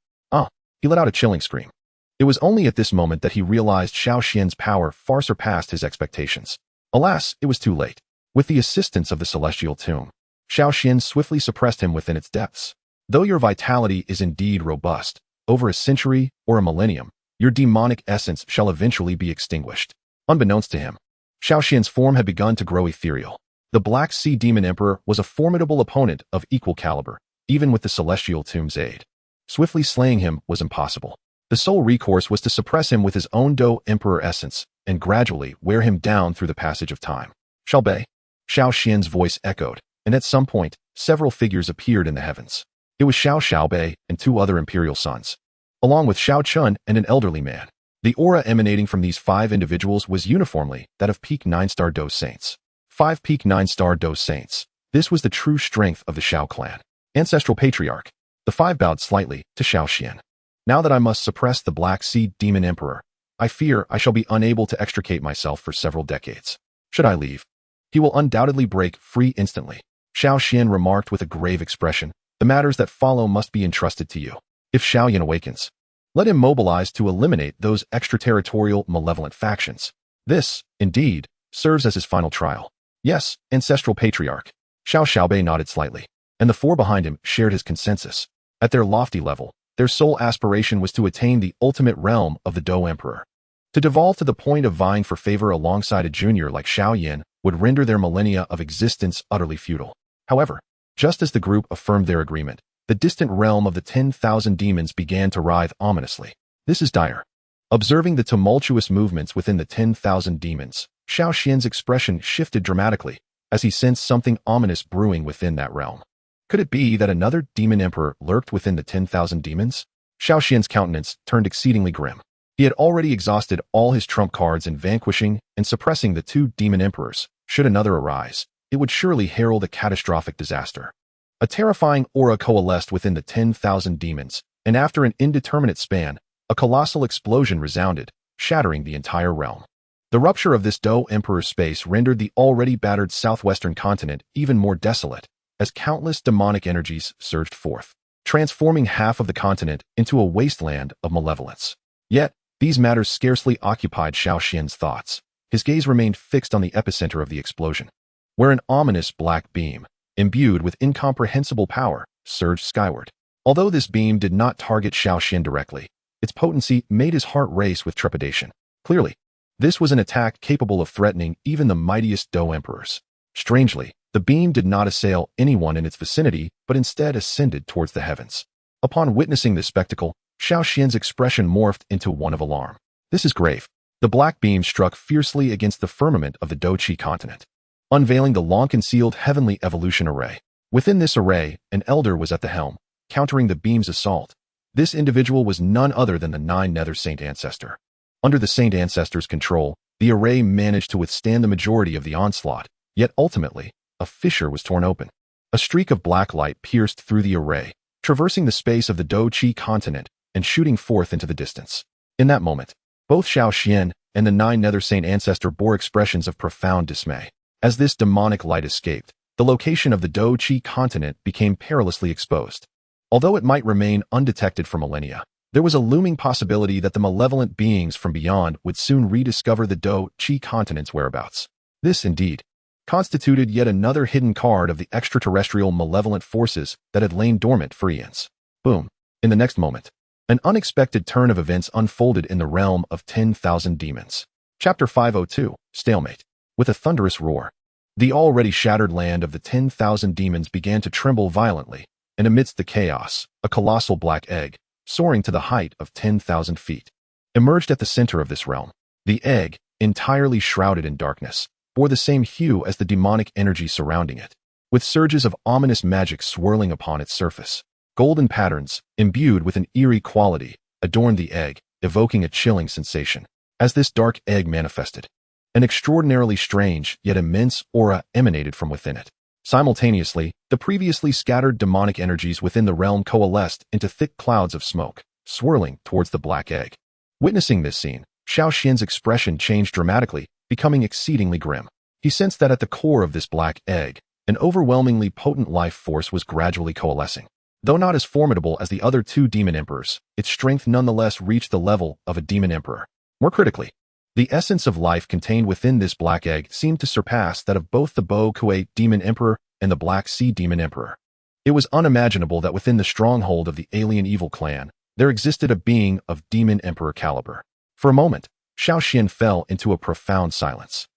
He let out a chilling scream. It was only at this moment that he realized Xiao Yan's power far surpassed his expectations. Alas, it was too late. With the assistance of the celestial tomb, Xiao Yan swiftly suppressed him within its depths. Though your vitality is indeed robust, over a century or a millennium, your demonic essence shall eventually be extinguished. Unbeknownst to him, Xiao Yan's form had begun to grow ethereal. The Black Sea Demon Emperor was a formidable opponent of equal caliber, even with the Celestial Tomb's aid. Swiftly slaying him was impossible. The sole recourse was to suppress him with his own Dou Emperor essence and gradually wear him down through the passage of time. Xiaobei? Xiao Yan's voice echoed, and at some point, several figures appeared in the heavens. It was Xiaobei and 2 other imperial sons, along with Xiao Chun and an elderly man. The aura emanating from these 5 individuals was uniformly that of peak 9-star Dou Saints. 5 peak 9-star Dou Saints. This was the true strength of the Xiao clan. Ancestral Patriarch. The 5 bowed slightly to Xiao Yan. Now that I must suppress the Black Sea Demon Emperor, I fear I shall be unable to extricate myself for several decades. Should I leave? He will undoubtedly break free instantly. Xiao Yan remarked with a grave expression. The matters that follow must be entrusted to you. If Xiao Yan awakens, let him mobilize to eliminate those extraterritorial malevolent factions. This, indeed, serves as his final trial. Yes, Ancestral Patriarch. Xiaobei nodded slightly, and the 4 behind him shared his consensus. At their lofty level, their sole aspiration was to attain the ultimate realm of the Dou Emperor. To devolve to the point of vying for favor alongside a junior like Xiao Yan would render their millennia of existence utterly futile. However, just as the group affirmed their agreement, the distant realm of the 10,000 demons began to writhe ominously. This is dire. Observing the tumultuous movements within the 10,000 demons, Xiao Yan's expression shifted dramatically as he sensed something ominous brewing within that realm. Could it be that another demon emperor lurked within the 10,000 demons? Xiao Yan's countenance turned exceedingly grim. He had already exhausted all his trump cards in vanquishing and suppressing the 2 demon emperors. Should another arise, it would surely herald a catastrophic disaster. A terrifying aura coalesced within the 10,000 demons, and after an indeterminate span, a colossal explosion resounded, shattering the entire realm. The rupture of this Dou Emperor's space rendered the already battered southwestern continent even more desolate, as countless demonic energies surged forth, transforming half of the continent into a wasteland of malevolence. Yet, these matters scarcely occupied Xiao Yan's thoughts. His gaze remained fixed on the epicenter of the explosion, where an ominous black beam, imbued with incomprehensible power, surged skyward. Although this beam did not target Xiao Yan directly, its potency made his heart race with trepidation. Clearly, this was an attack capable of threatening even the mightiest Dou Emperors. Strangely, the beam did not assail anyone in its vicinity, but instead ascended towards the heavens. Upon witnessing this spectacle, Xiao Yan's expression morphed into one of alarm. This is grave. The black beam struck fiercely against the firmament of the Dou Qi continent, unveiling the long-concealed heavenly evolution array. Within this array, an elder was at the helm, countering the beam's assault. This individual was none other than the 9 Nether Saint Ancestor. Under the Saint Ancestor's control, the array managed to withstand the majority of the onslaught, yet ultimately, a fissure was torn open. A streak of black light pierced through the array, traversing the space of the Dou Qi continent and shooting forth into the distance. In that moment, both Xiao Yan and the 9 Nether Saint Ancestor bore expressions of profound dismay. As this demonic light escaped, the location of the Dou Qi continent became perilously exposed. Although it might remain undetected for millennia, there was a looming possibility that the malevolent beings from beyond would soon rediscover the Dou Qi continent's whereabouts. This, indeed, constituted yet another hidden card of the extraterrestrial malevolent forces that had lain dormant for eons. Boom. In the next moment, an unexpected turn of events unfolded in the realm of 10,000 demons. Chapter 502, Stalemate. With a thunderous roar, the already shattered land of the 10,000 demons began to tremble violently, and amidst the chaos, a colossal black egg, soaring to the height of 10,000 feet, emerged at the center of this realm. The egg, entirely shrouded in darkness, bore the same hue as the demonic energy surrounding it, with surges of ominous magic swirling upon its surface. Golden patterns, imbued with an eerie quality, adorned the egg, evoking a chilling sensation. As this dark egg manifested, an extraordinarily strange yet immense aura emanated from within it. Simultaneously, the previously scattered demonic energies within the realm coalesced into thick clouds of smoke, swirling towards the black egg. Witnessing this scene, Xiao Yan's expression changed dramatically, becoming exceedingly grim. He sensed that at the core of this black egg, an overwhelmingly potent life force was gradually coalescing. Though not as formidable as the other 2 demon emperors, its strength nonetheless reached the level of a demon emperor. More critically, the essence of life contained within this black egg seemed to surpass that of both the Bo Kuei Demon Emperor and the Black Sea Demon Emperor. It was unimaginable that within the stronghold of the alien evil clan, there existed a being of Demon Emperor caliber. For a moment, Xiao Yan fell into a profound silence.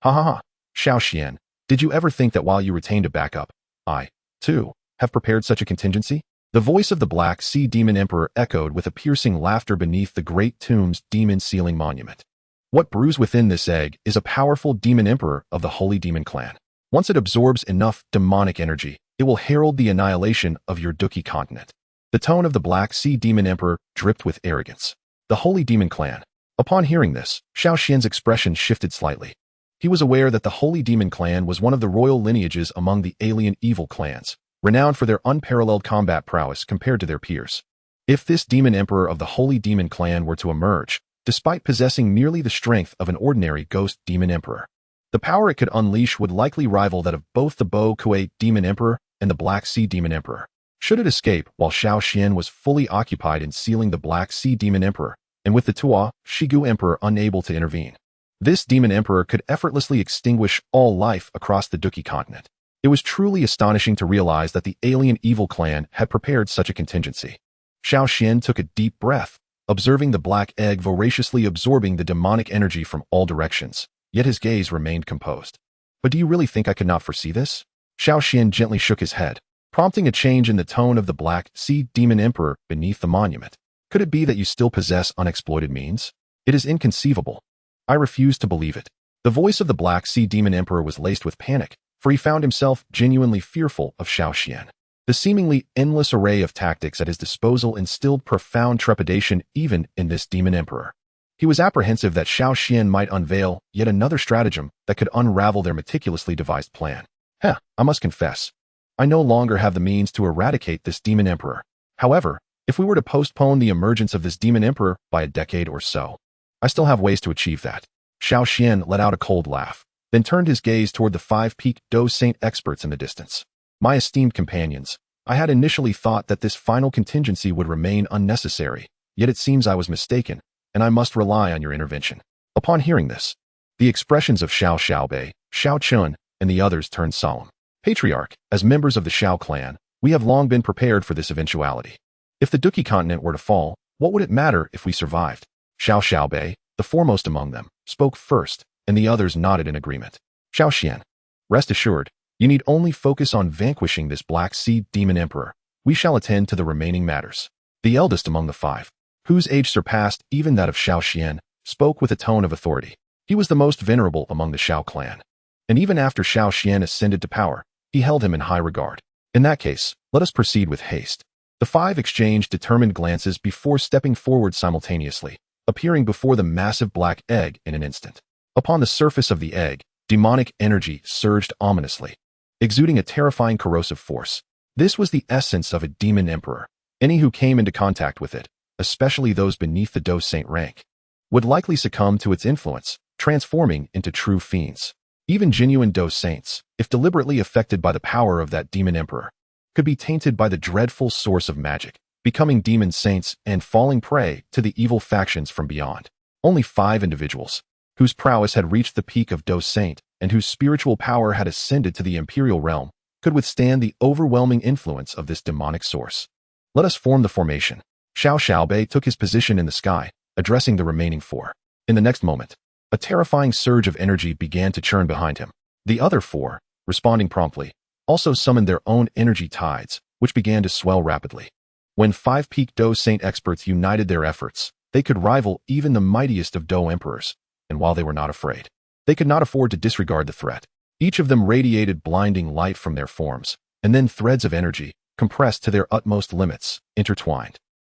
Ha ha ha. Xiao Yan, did you ever think that while you retained a backup, I, too, have prepared such a contingency? The voice of the Black Sea Demon Emperor echoed with a piercing laughter beneath the great tomb's demon-sealing monument. What brews within this egg is a powerful demon emperor of the Holy Demon Clan. Once it absorbs enough demonic energy, it will herald the annihilation of your Duki continent. The tone of the Black Sea Demon Emperor dripped with arrogance. The Holy Demon Clan. Upon hearing this, Xiao Yan's expression shifted slightly. He was aware that the Holy Demon Clan was one of the royal lineages among the alien evil clans, renowned for their unparalleled combat prowess compared to their peers. If this Demon Emperor of the Holy Demon Clan were to emerge, despite possessing merely the strength of an ordinary Ghost Demon Emperor, the power it could unleash would likely rival that of both the Bo Kuei Demon Emperor and the Black Sea Demon Emperor. Should it escape while Xiao Yan was fully occupied in sealing the Black Sea Demon Emperor, and with the Tua Shigu Emperor unable to intervene, this Demon Emperor could effortlessly extinguish all life across the Duki continent. It was truly astonishing to realize that the alien evil clan had prepared such a contingency. Xiao Yan took a deep breath, observing the black egg voraciously absorbing the demonic energy from all directions, yet his gaze remained composed. But do you really think I could not foresee this? Xiao Yan gently shook his head, prompting a change in the tone of the Black Sea Demon Emperor beneath the monument. Could it be that you still possess unexploited means? It is inconceivable. I refuse to believe it. The voice of the Black Sea Demon Emperor was laced with panic, for he found himself genuinely fearful of Xiao Yan. The seemingly endless array of tactics at his disposal instilled profound trepidation even in this Demon Emperor. He was apprehensive that Xiao Yan might unveil yet another stratagem that could unravel their meticulously devised plan. I must confess, I no longer have the means to eradicate this Demon Emperor. However, if we were to postpone the emergence of this Demon Emperor by a decade or so, I still have ways to achieve that. Xiao Yan let out a cold laugh, then turned his gaze toward the 5-peaked Dou Saint experts in the distance. My esteemed companions, I had initially thought that this final contingency would remain unnecessary, yet it seems I was mistaken, and I must rely on your intervention. Upon hearing this, the expressions of Xiao Xiaobei, Xiao Chun, and the others turned solemn. Patriarch, as members of the Xiao clan, we have long been prepared for this eventuality. If the Duki continent were to fall, what would it matter if we survived? Xiao Xiaobei, the foremost among them, spoke first, and the others nodded in agreement. Xiao Yan, rest assured, you need only focus on vanquishing this Black Sea Demon Emperor. We shall attend to the remaining matters. The eldest among the 5, whose age surpassed even that of Xiao Yan, spoke with a tone of authority. He was the most venerable among the Xiao clan, and even after Xiao Yan ascended to power, he held him in high regard. In that case, let us proceed with haste. The 5 exchanged determined glances before stepping forward simultaneously, appearing before the massive black egg in an instant. Upon the surface of the egg, demonic energy surged ominously, exuding a terrifying corrosive force. This was the essence of a demon emperor. Any who came into contact with it, especially those beneath the Dou Saint rank, would likely succumb to its influence, transforming into true fiends. Even genuine Dou Saints, if deliberately affected by the power of that demon emperor, could be tainted by the dreadful source of magic, becoming demon saints and falling prey to the evil factions from beyond. Only 5 individuals, whose prowess had reached the peak of Dou Saint and whose spiritual power had ascended to the imperial realm, could withstand the overwhelming influence of this demonic source. Let us form the formation. Xiao Xiaobei took his position in the sky, addressing the remaining 4. In the next moment, a terrifying surge of energy began to churn behind him. The other 4, responding promptly, also summoned their own energy tides, which began to swell rapidly. When 5-peak Dou Saint experts united their efforts, they could rival even the mightiest of Dou Emperors, and while they were not afraid, they could not afford to disregard the threat. Each of them radiated blinding light from their forms, and then threads of energy, compressed to their utmost limits, intertwined.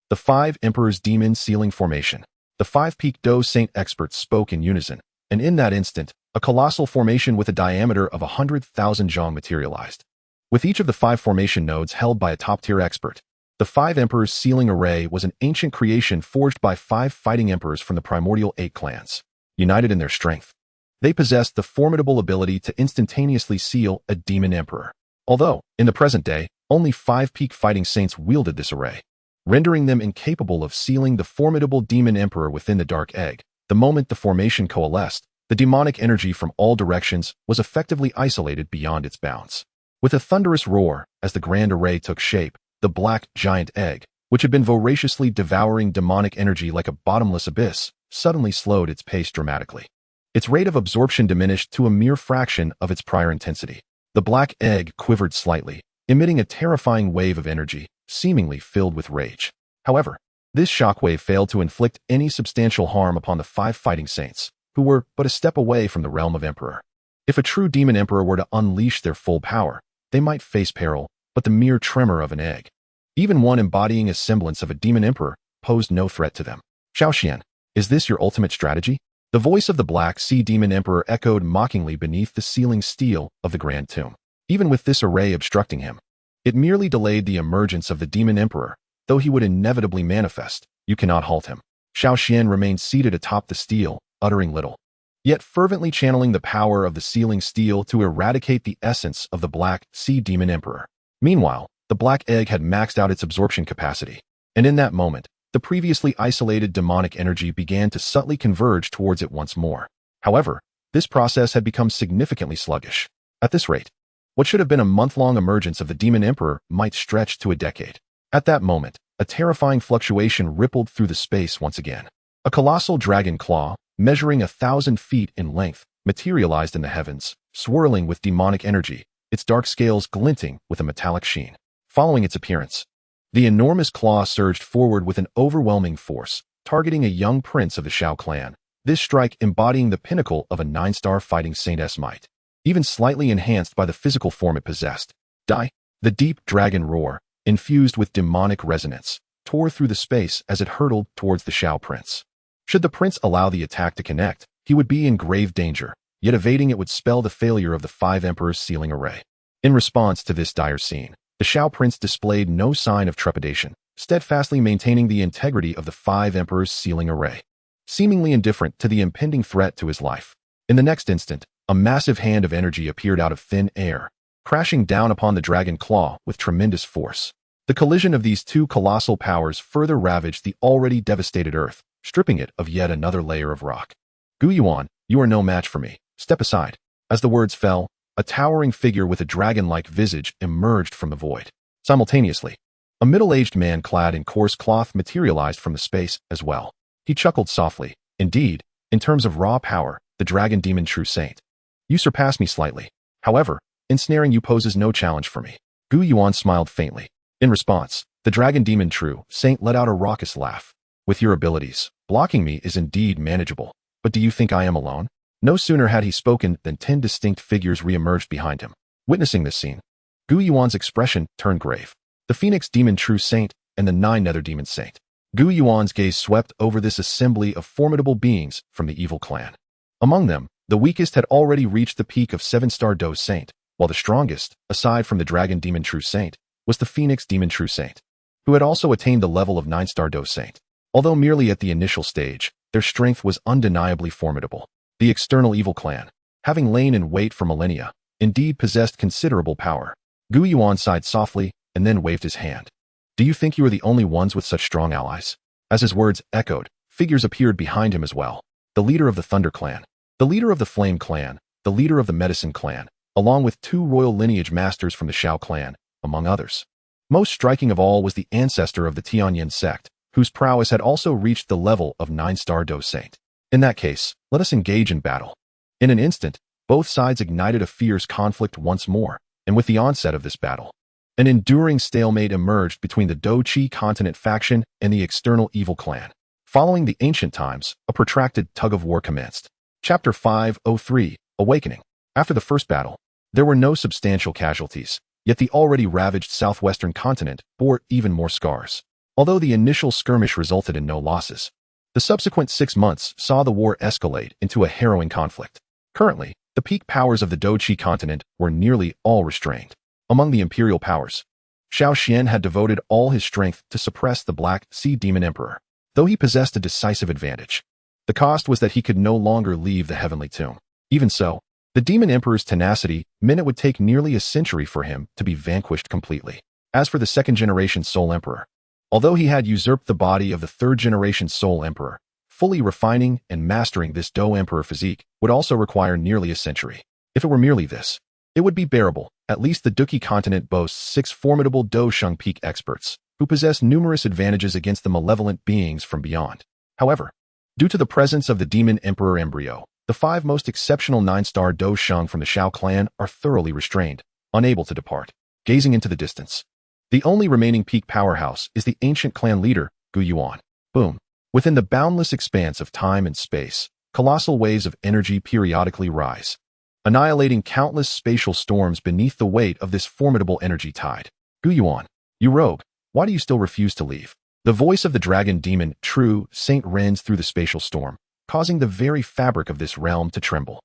The 5 Emperors' demon sealing formation. The 5-peak Dou Saint experts spoke in unison, and in that instant, a colossal formation with a diameter of 100,000 zhong materialized. With each of the 5 formation nodes held by a top-tier expert, the 5 Emperors' sealing array was an ancient creation forged by 5 fighting emperors from the primordial 8 clans. United in their strength, they possessed the formidable ability to instantaneously seal a demon emperor. Although, in the present day, only 5-peak fighting saints wielded this array, rendering them incapable of sealing the formidable demon emperor within the dark egg. The moment the formation coalesced, the demonic energy from all directions was effectively isolated beyond its bounds. With a thunderous roar, as the grand array took shape, the black giant egg, which had been voraciously devouring demonic energy like a bottomless abyss, suddenly slowed its pace dramatically. Its rate of absorption diminished to a mere fraction of its prior intensity. The black egg quivered slightly, emitting a terrifying wave of energy, seemingly filled with rage. However, this shockwave failed to inflict any substantial harm upon the 5 fighting saints, who were but a step away from the realm of Emperor. If a true demon emperor were to unleash their full power, they might face peril, but the mere tremor of an egg, even one embodying a semblance of a demon emperor, posed no threat to them. Xiao Yan, is this your ultimate strategy? The voice of the Black Sea Demon Emperor echoed mockingly beneath the sealing steel of the Grand Tomb. Even with this array obstructing him, it merely delayed the emergence of the Demon Emperor, though he would inevitably manifest. You cannot halt him. Xiao Yan remained seated atop the steel, uttering little, yet fervently channeling the power of the sealing steel to eradicate the essence of the Black Sea Demon Emperor. Meanwhile, the black egg had maxed out its absorption capacity, and in that moment, the previously isolated demonic energy began to subtly converge towards it once more. However, this process had become significantly sluggish. At this rate, what should have been a month-long emergence of the Demon Emperor might stretch to a decade. At that moment, a terrifying fluctuation rippled through the space once again. A colossal dragon claw, measuring 1,000 feet in length, materialized in the heavens, swirling with demonic energy, its dark scales glinting with a metallic sheen. Following its appearance, the enormous claw surged forward with an overwhelming force, targeting a young prince of the Xiao clan, this strike embodying the pinnacle of a 9-star fighting saint's might, even slightly enhanced by the physical form it possessed. Die! The deep dragon roar, infused with demonic resonance, tore through the space as it hurtled towards the Xiao prince. Should the prince allow the attack to connect, he would be in grave danger, yet evading it would spell the failure of the 5 Emperors' sealing array. In response to this dire scene, the Xiao prince displayed no sign of trepidation, steadfastly maintaining the integrity of the 5 Emperors' sealing array, seemingly indifferent to the impending threat to his life. In the next instant, a massive hand of energy appeared out of thin air, crashing down upon the dragon claw with tremendous force. The collision of these two colossal powers further ravaged the already devastated earth, stripping it of yet another layer of rock. Gu Yuan, you are no match for me. Step aside. As the words fell, a towering figure with a dragon-like visage emerged from the void. Simultaneously, a middle-aged man clad in coarse cloth materialized from the space as well. He chuckled softly. Indeed, in terms of raw power, the dragon demon true saint. You surpass me slightly. However, ensnaring you poses no challenge for me. Gu Yuan smiled faintly. In response, the dragon demon true saint let out a raucous laugh. With your abilities, blocking me is indeed manageable. But do you think I am alone? No sooner had he spoken than 10 distinct figures re-emerged behind him. Witnessing this scene, Gu Yuan's expression turned grave. The Phoenix Demon True Saint and the 9 Nether Demon Saint. Gu Yuan's gaze swept over this assembly of formidable beings from the evil clan. Among them, the weakest had already reached the peak of 7-star Dou Saint, while the strongest, aside from the Dragon Demon True Saint, was the Phoenix Demon True Saint, who had also attained the level of 9-star Dou Saint. Although merely at the initial stage, their strength was undeniably formidable. The external evil clan, having lain in wait for millennia, indeed possessed considerable power. Gu Yuan sighed softly and then waved his hand. Do you think you are the only ones with such strong allies? As his words echoed, figures appeared behind him as well. The leader of the Thunder Clan, the leader of the Flame Clan, the leader of the Medicine Clan, along with 2 royal lineage masters from the Xiao clan, among others. Most striking of all was the ancestor of the Tianyan sect, whose prowess had also reached the level of 9-star Dou Saint. In that case, let us engage in battle. In an instant, both sides ignited a fierce conflict once more, and with the onset of this battle, an enduring stalemate emerged between the Dou Qi continent faction and the external evil clan. Following the ancient times, a protracted tug-of-war commenced. Chapter 503, Awakening. After the first battle, there were no substantial casualties, yet the already ravaged southwestern continent bore even more scars. Although the initial skirmish resulted in no losses, the subsequent 6 months saw the war escalate into a harrowing conflict. Currently, the peak powers of the Dou Qi continent were nearly all restrained. Among the imperial powers, Xiao Yan had devoted all his strength to suppress the Black Sea Demon Emperor, though he possessed a decisive advantage. The cost was that he could no longer leave the Heavenly Tomb. Even so, the Demon Emperor's tenacity meant it would take nearly a century for him to be vanquished completely. As for the second-generation Soul Emperor, although he had usurped the body of the third-generation Soul Emperor, fully refining and mastering this Dou Emperor physique would also require nearly a century. If it were merely this, it would be bearable. At least the Duqi continent boasts 6 formidable Dou Sheng Peak experts, who possess numerous advantages against the malevolent beings from beyond. However, due to the presence of the Demon Emperor embryo, The 5 most exceptional 9-star Dou Sheng from the Xiao clan are thoroughly restrained, unable to depart, gazing into the distance. The only remaining peak powerhouse is the ancient clan leader, Gu Yuan. Boom. Within the boundless expanse of time and space, colossal waves of energy periodically rise, annihilating countless spatial storms beneath the weight of this formidable energy tide. Gu Yuan, you rogue, why do you still refuse to leave? The voice of the dragon demon, True Saint, rends through the spatial storm, causing the very fabric of this realm to tremble.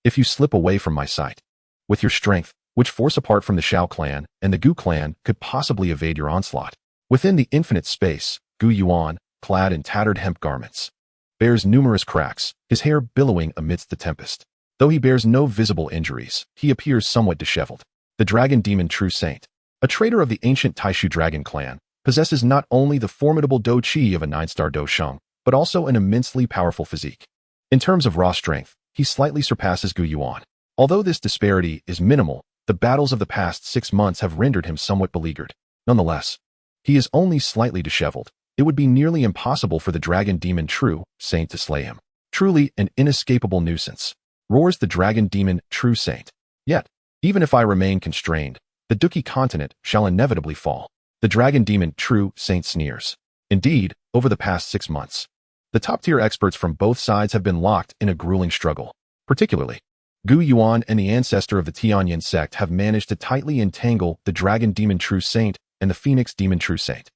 If you slip away from my sight, with your strength, which force apart from the Xiao clan and the Gu clan could possibly evade your onslaught. Within the infinite space, Gu Yuan, clad in tattered hemp garments, bears numerous cracks, his hair billowing amidst the tempest. Though he bears no visible injuries, he appears somewhat disheveled. The dragon demon True Saint, a traitor of the ancient Taishu dragon clan, possesses not only the formidable Dou Qi of a 9-star Dou Sheng, but also an immensely powerful physique. In terms of raw strength, he slightly surpasses Gu Yuan. Although this disparity is minimal, the battles of the past 6 months have rendered him somewhat beleaguered. Nonetheless, he is only slightly disheveled. It would be nearly impossible for the dragon demon True Saint to slay him. Truly an inescapable nuisance, roars the dragon demon True Saint. Yet, even if I remain constrained, the Duki continent shall inevitably fall. The dragon demon True Saint sneers. Indeed, over the past 6 months, the top-tier experts from both sides have been locked in a grueling struggle. Particularly, Gu Yuan and the ancestor of the Xiao Yan sect have managed to tightly entangle the dragon demon True Saint and the Phoenix demon True Saint.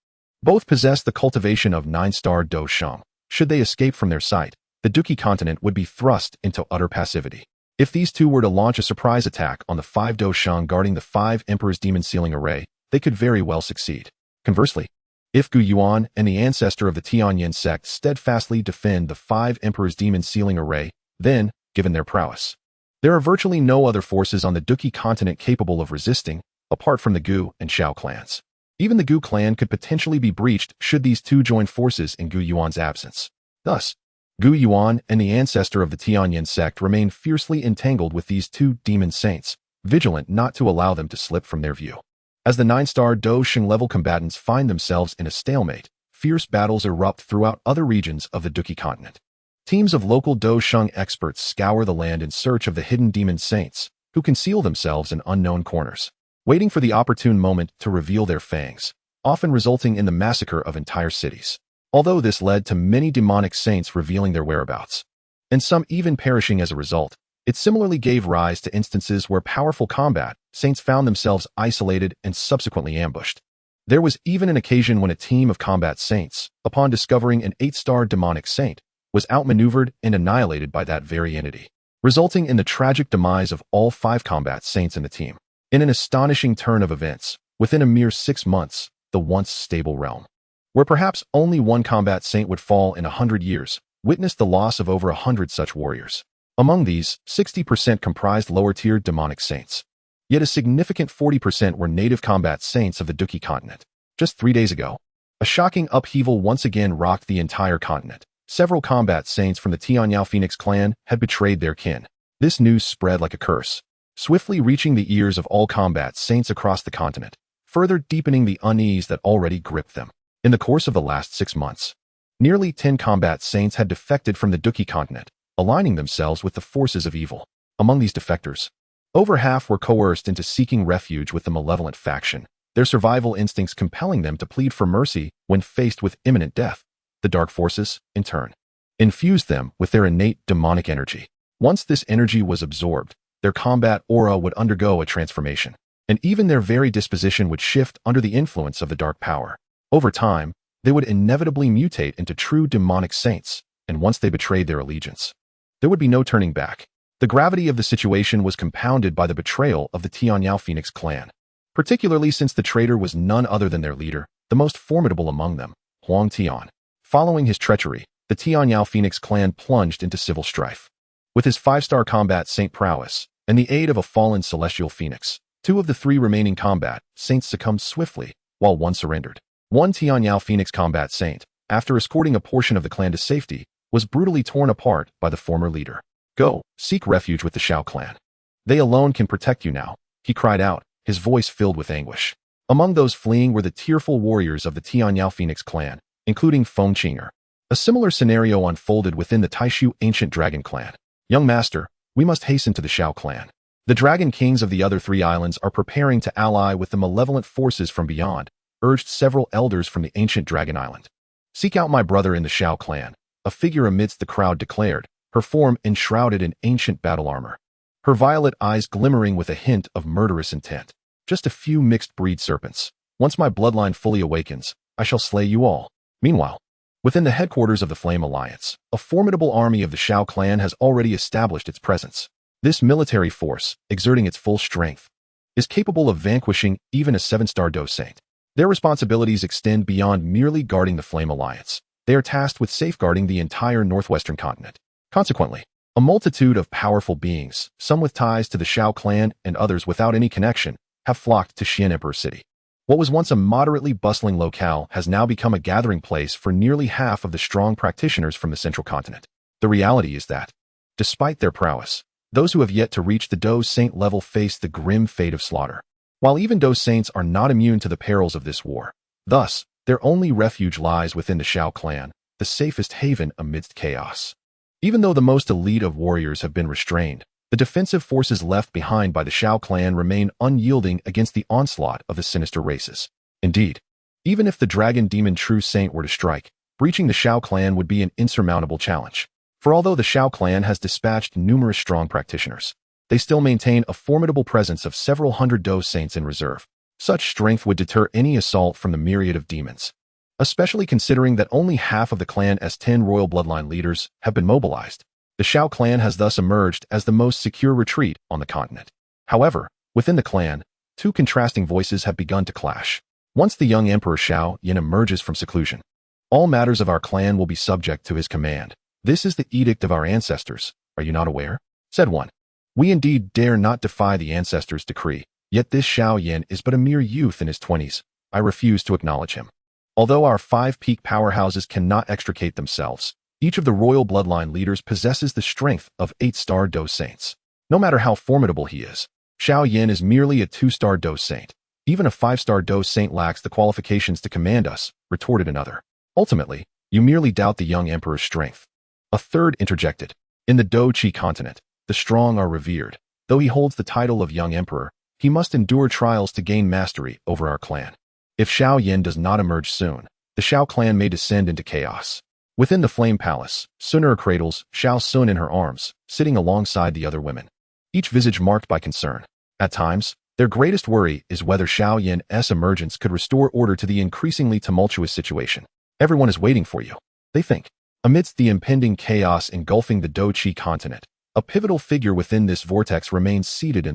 Both possess the cultivation of 9-star Dou Sheng. Should they escape from their sight, the Duki continent would be thrust into utter passivity. If these two were to launch a surprise attack on the 5 Dou Sheng guarding the 5 Emperor's demon sealing array, they could very well succeed. Conversely, if Gu Yuan and the ancestor of the Xiao Yan sect steadfastly defend the 5 Emperor's demon sealing array, then, given their prowess, there are virtually no other forces on the Duki continent capable of resisting, apart from the Gu and Xiao clans. Even the Gu clan could potentially be breached should these two join forces in Gu Yuan's absence. Thus, Gu Yuan and the ancestor of the Xiao Yan sect remain fiercely entangled with these 2 demon saints, vigilant not to allow them to slip from their view. As the 9-star Dou Sheng level combatants find themselves in a stalemate, fierce battles erupt throughout other regions of the Duki continent. Teams of local Dou Sheng experts scour the land in search of the hidden demon saints, who conceal themselves in unknown corners, waiting for the opportune moment to reveal their fangs, often resulting in the massacre of entire cities. Although this led to many demonic saints revealing their whereabouts, and some even perishing as a result, it similarly gave rise to instances where powerful combat saints found themselves isolated and subsequently ambushed. There was even an occasion when a team of combat saints, upon discovering an 8-star demonic saint, was outmaneuvered and annihilated by that very entity, resulting in the tragic demise of all 5 combat saints in the team. In an astonishing turn of events, within a mere 6 months, the once stable realm, where perhaps only 1 combat saint would fall in 100 years, witnessed the loss of over 100 such warriors. Among these, 60% comprised lower-tier demonic saints. Yet a significant 40% were native combat saints of the Duki continent. Just 3 days ago, a shocking upheaval once again rocked the entire continent. Several combat saints from the Xiao Phoenix clan had betrayed their kin. This news spread like a curse, swiftly reaching the ears of all combat saints across the continent, further deepening the unease that already gripped them. In the course of the last 6 months, nearly 10 combat saints had defected from the Duki continent, aligning themselves with the forces of evil. Among these defectors, over half were coerced into seeking refuge with the malevolent faction, their survival instincts compelling them to plead for mercy when faced with imminent death. The dark forces, in turn, infused them with their innate demonic energy. Once this energy was absorbed, their combat aura would undergo a transformation, and even their very disposition would shift under the influence of the dark power. Over time, they would inevitably mutate into true demonic saints, and once they betrayed their allegiance, there would be no turning back. The gravity of the situation was compounded by the betrayal of the Xiao Phoenix clan, particularly since the traitor was none other than their leader, the most formidable among them, Huang Tian. Following his treachery, the Xiao Phoenix clan plunged into civil strife. With his 5-star combat saint prowess and the aid of a fallen celestial phoenix, 2 of the 3 remaining combat saints succumbed swiftly, while 1 surrendered. One Xiao Phoenix combat saint, after escorting a portion of the clan to safety, was brutally torn apart by the former leader. Go, seek refuge with the Xiao clan. They alone can protect you now, he cried out, his voice filled with anguish. Among those fleeing were the tearful warriors of the Xiao Phoenix clan, including Feng Qinger. A similar scenario unfolded within the Taishu ancient dragon clan. Young master, we must hasten to the Xiao clan. The dragon kings of the other 3 islands are preparing to ally with the malevolent forces from beyond, urged several elders from the ancient dragon island. Seek out my brother in the Xiao clan, a figure amidst the crowd declared, her form enshrouded in ancient battle armor. Her violet eyes glimmering with a hint of murderous intent. Just a few mixed-breed serpents. Once my bloodline fully awakens, I shall slay you all. Meanwhile, within the headquarters of the Flame Alliance, a formidable army of the Xiao clan has already established its presence. This military force, exerting its full strength, is capable of vanquishing even a 7-star Dou Saint. Their responsibilities extend beyond merely guarding the Flame Alliance. They are tasked with safeguarding the entire northwestern continent. Consequently, a multitude of powerful beings, some with ties to the Xiao clan and others without any connection, have flocked to Xian Emperor City. What was once a moderately bustling locale has now become a gathering place for nearly half of the strong practitioners from the central continent. The reality is that, despite their prowess, those who have yet to reach the Dou Saint level face the grim fate of slaughter. While even Dou Saints are not immune to the perils of this war, thus, their only refuge lies within the Xiao clan, the safest haven amidst chaos. Even though the most elite of warriors have been restrained, the defensive forces left behind by the Xiao clan remain unyielding against the onslaught of the sinister races. Indeed, even if the dragon demon true saint were to strike, breaching the Xiao clan would be an insurmountable challenge. For although the Xiao clan has dispatched numerous strong practitioners, they still maintain a formidable presence of several hundred Dou Saints in reserve. Such strength would deter any assault from the myriad of demons, especially considering that only half of the clan's 10 royal bloodline leaders have been mobilized. The Xiao clan has thus emerged as the most secure retreat on the continent. However, within the clan, 2 contrasting voices have begun to clash. Once the young Emperor Xiao Yan emerges from seclusion, all matters of our clan will be subject to his command. This is the edict of our ancestors, are you not aware? Said one. We indeed dare not defy the ancestors' decree, yet this Xiao Yan is but a mere youth in his 20s. I refuse to acknowledge him. Although our 5 peak powerhouses cannot extricate themselves, each of the royal bloodline leaders possesses the strength of 8-star Dou Saints. No matter how formidable he is, Xiao Yan is merely a 2-star Dou Saint. Even a 5-star Dou Saint lacks the qualifications to command us, retorted another. Ultimately, you merely doubt the young emperor's strength. A third interjected. In the Dou Qi continent, the strong are revered. Though he holds the title of young emperor, he must endure trials to gain mastery over our clan. If Xiao Yan does not emerge soon, the Xiao clan may descend into chaos. Within the Flame Palace, Sunera cradles Xiao Sun in her arms, sitting alongside the other women, each visage marked by concern. At times, their greatest worry is whether Xiao Yan's emergence could restore order to the increasingly tumultuous situation. Everyone is waiting for you, they think. Amidst the impending chaos engulfing the Dou Qi continent, a pivotal figure within this vortex remains seated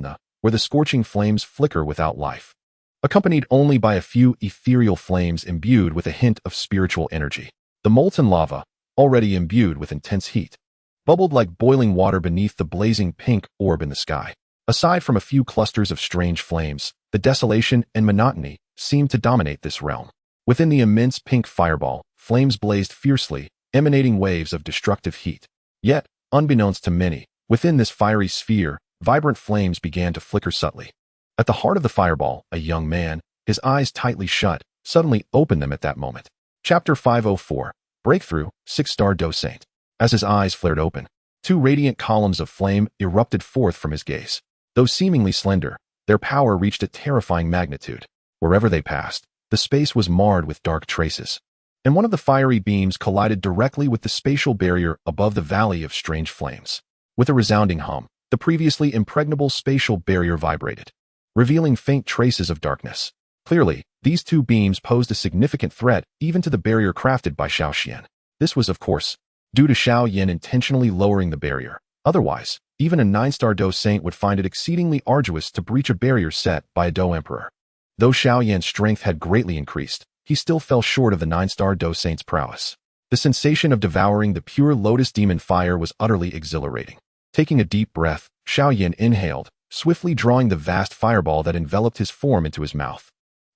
where the scorching flames flicker without life, accompanied only by a few ethereal flames imbued with a hint of spiritual energy. The molten lava, already imbued with intense heat, bubbled like boiling water beneath the blazing pink orb in the sky. Aside from a few clusters of strange flames, the desolation and monotony seemed to dominate this realm. Within the immense pink fireball, flames blazed fiercely, emanating waves of destructive heat. Yet, unbeknownst to many, within this fiery sphere, vibrant flames began to flicker subtly. At the heart of the fireball, a young man, his eyes tightly shut, suddenly opened them at that moment. Chapter 504, Breakthrough, 6-star Dou Saint. As his eyes flared open, 2 radiant columns of flame erupted forth from his gaze. Though seemingly slender, their power reached a terrifying magnitude. Wherever they passed, the space was marred with dark traces, and one of the fiery beams collided directly with the spatial barrier above the valley of strange flames. With a resounding hum, the previously impregnable spatial barrier vibrated, revealing faint traces of darkness. Clearly, these 2 beams posed a significant threat even to the barrier crafted by Xiao Xian. This was, of course, due to Xiao Yan intentionally lowering the barrier. Otherwise, even a 9-star Dou Saint would find it exceedingly arduous to breach a barrier set by a Dou Emperor. Though Xiao Yan's strength had greatly increased, he still fell short of the 9-star Dou Saint's prowess. The sensation of devouring the pure lotus demon fire was utterly exhilarating. Taking a deep breath, Xiao Yan inhaled, swiftly drawing the vast fireball that enveloped his form into his mouth.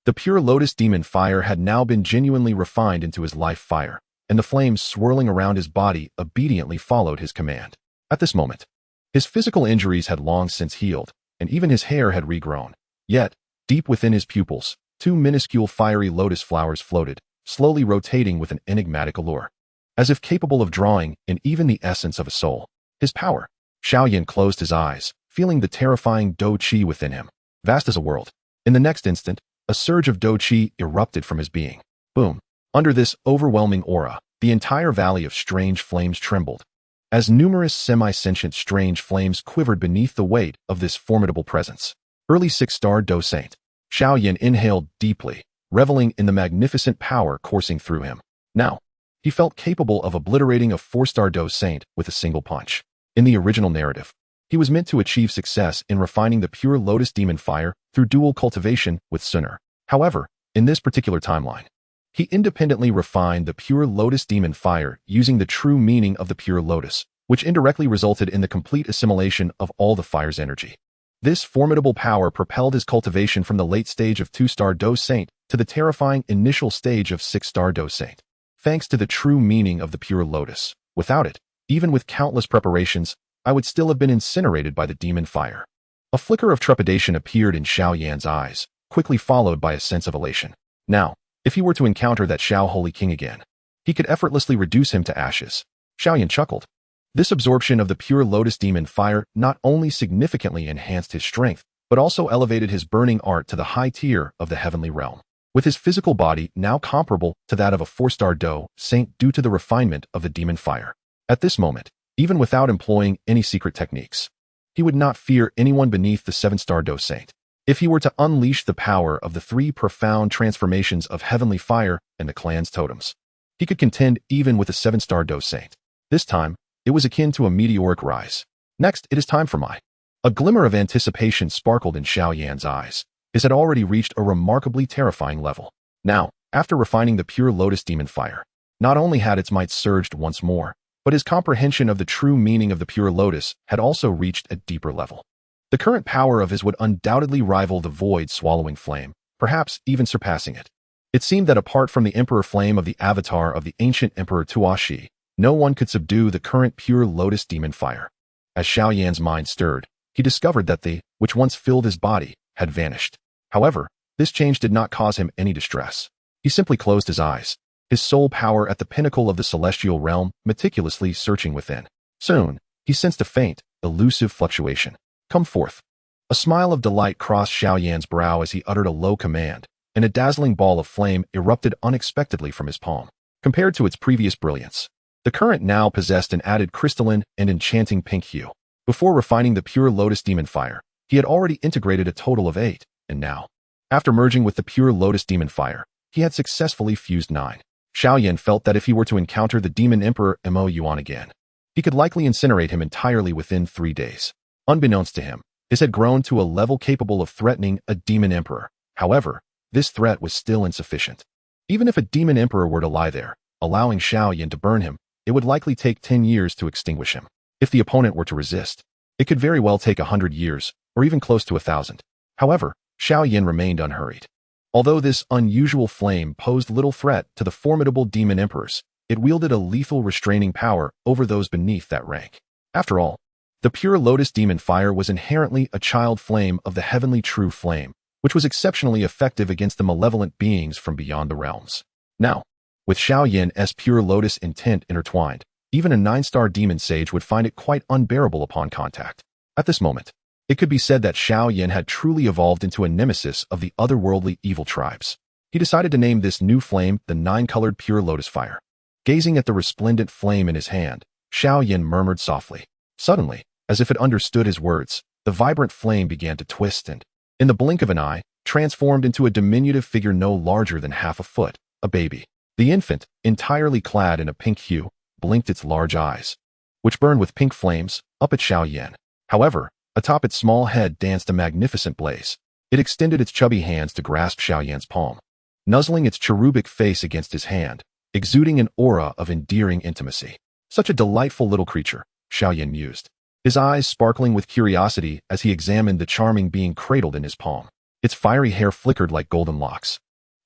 The pure lotus demon fire had now been genuinely refined into his life fire, and the flames swirling around his body obediently followed his command. At this moment, his physical injuries had long since healed, and even his hair had regrown. Yet, deep within his pupils, 2 minuscule fiery lotus flowers floated, slowly rotating with an enigmatic allure. As if capable of drawing in even the essence of a soul, his power, Xiao Yan closed his eyes, feeling the terrifying Dou Qi within him, vast as a world. In the next instant, a surge of Dou Qi erupted from his being. Boom. Under this overwhelming aura, the entire valley of strange flames trembled, as numerous semi-sentient strange flames quivered beneath the weight of this formidable presence. Early 6-star Dou Saint. Xiao Yan inhaled deeply, reveling in the magnificent power coursing through him. Now, he felt capable of obliterating a 4-star Dou Saint with a single punch. In the original narrative, he was meant to achieve success in refining the pure lotus demon fire through dual cultivation with Suner. However, in this particular timeline, he independently refined the pure lotus demon fire using the true meaning of the pure lotus, which indirectly resulted in the complete assimilation of all the fire's energy. This formidable power propelled his cultivation from the late stage of 2-star Dou Saint to the terrifying initial stage of 6-star Dou Saint. Thanks to the true meaning of the pure lotus. Without it, even with countless preparations, I would still have been incinerated by the demon fire. A flicker of trepidation appeared in Xiao Yan's eyes, quickly followed by a sense of elation. Now, if he were to encounter that Xiao Holy King again, he could effortlessly reduce him to ashes. Xiao Yan chuckled. This absorption of the pure lotus demon fire not only significantly enhanced his strength, but also elevated his burning art to the high tier of the heavenly realm. With his physical body now comparable to that of a 4-star Dou Saint due to the refinement of the demon fire. At this moment, even without employing any secret techniques, he would not fear anyone beneath the 7-star Dou Saint. If he were to unleash the power of the 3 profound transformations of heavenly fire and the clan's totems, he could contend even with a 7-star Dou Saint. This time, it was akin to a meteoric rise. Next, it is time for my. A glimmer of anticipation sparkled in Xiao Yan's eyes. His had already reached a remarkably terrifying level. Now, after refining the pure lotus demon fire, not only had its might surged once more, but his comprehension of the true meaning of the pure lotus had also reached a deeper level. The current power of his would undoubtedly rival the void-swallowing flame, perhaps even surpassing it. It seemed that apart from the emperor flame of the avatar of the ancient emperor Tuashi, no one could subdue the current pure lotus demon fire. As Xiao Yan's mind stirred, he discovered that the, which once filled his body, had vanished. However, this change did not cause him any distress. He simply closed his eyes, his soul power at the pinnacle of the celestial realm, meticulously searching within. Soon, he sensed a faint, elusive fluctuation. Come forth. A smile of delight crossed Xiao Yan's brow as he uttered a low command, and a dazzling ball of flame erupted unexpectedly from his palm. Compared to its previous brilliance, the current now possessed an added crystalline and enchanting pink hue. Before refining the pure lotus demon fire, he had already integrated a total of 8, and now, after merging with the pure lotus demon fire, he had successfully fused 9. Xiao Yan felt that if he were to encounter the demon emperor Mo Yuan again, he could likely incinerate him entirely within 3 days. Unbeknownst to him, his had grown to a level capable of threatening a demon emperor. However, this threat was still insufficient. Even if a demon emperor were to lie there, allowing Xiao Yan to burn him, it would likely take 10 years to extinguish him. If the opponent were to resist, it could very well take 100 years, or even close to 1,000. However, Xiao Yan remained unhurried. Although this unusual flame posed little threat to the formidable demon emperors, it wielded a lethal restraining power over those beneath that rank. After all, the pure lotus demon fire was inherently a child flame of the heavenly true flame, which was exceptionally effective against the malevolent beings from beyond the realms. Now, with Xiao Yan's pure lotus intent intertwined, even a 9-star demon sage would find it quite unbearable upon contact. At this moment, it could be said that Xiao Yan had truly evolved into a nemesis of the otherworldly evil tribes. He decided to name this new flame the 9-colored pure lotus fire. Gazing at the resplendent flame in his hand, Xiao Yan murmured softly. Suddenly, as if it understood his words, the vibrant flame began to twist and, in the blink of an eye, transformed into a diminutive figure no larger than half a foot, a baby. The infant, entirely clad in a pink hue, blinked its large eyes, which burned with pink flames, up at Xiao Yan. However, atop its small head danced a magnificent blaze. It extended its chubby hands to grasp Xiao Yan's palm, nuzzling its cherubic face against his hand, exuding an aura of endearing intimacy. Such a delightful little creature, Xiao Yan mused, his eyes sparkling with curiosity as he examined the charming being cradled in his palm. Its fiery hair flickered like golden locks,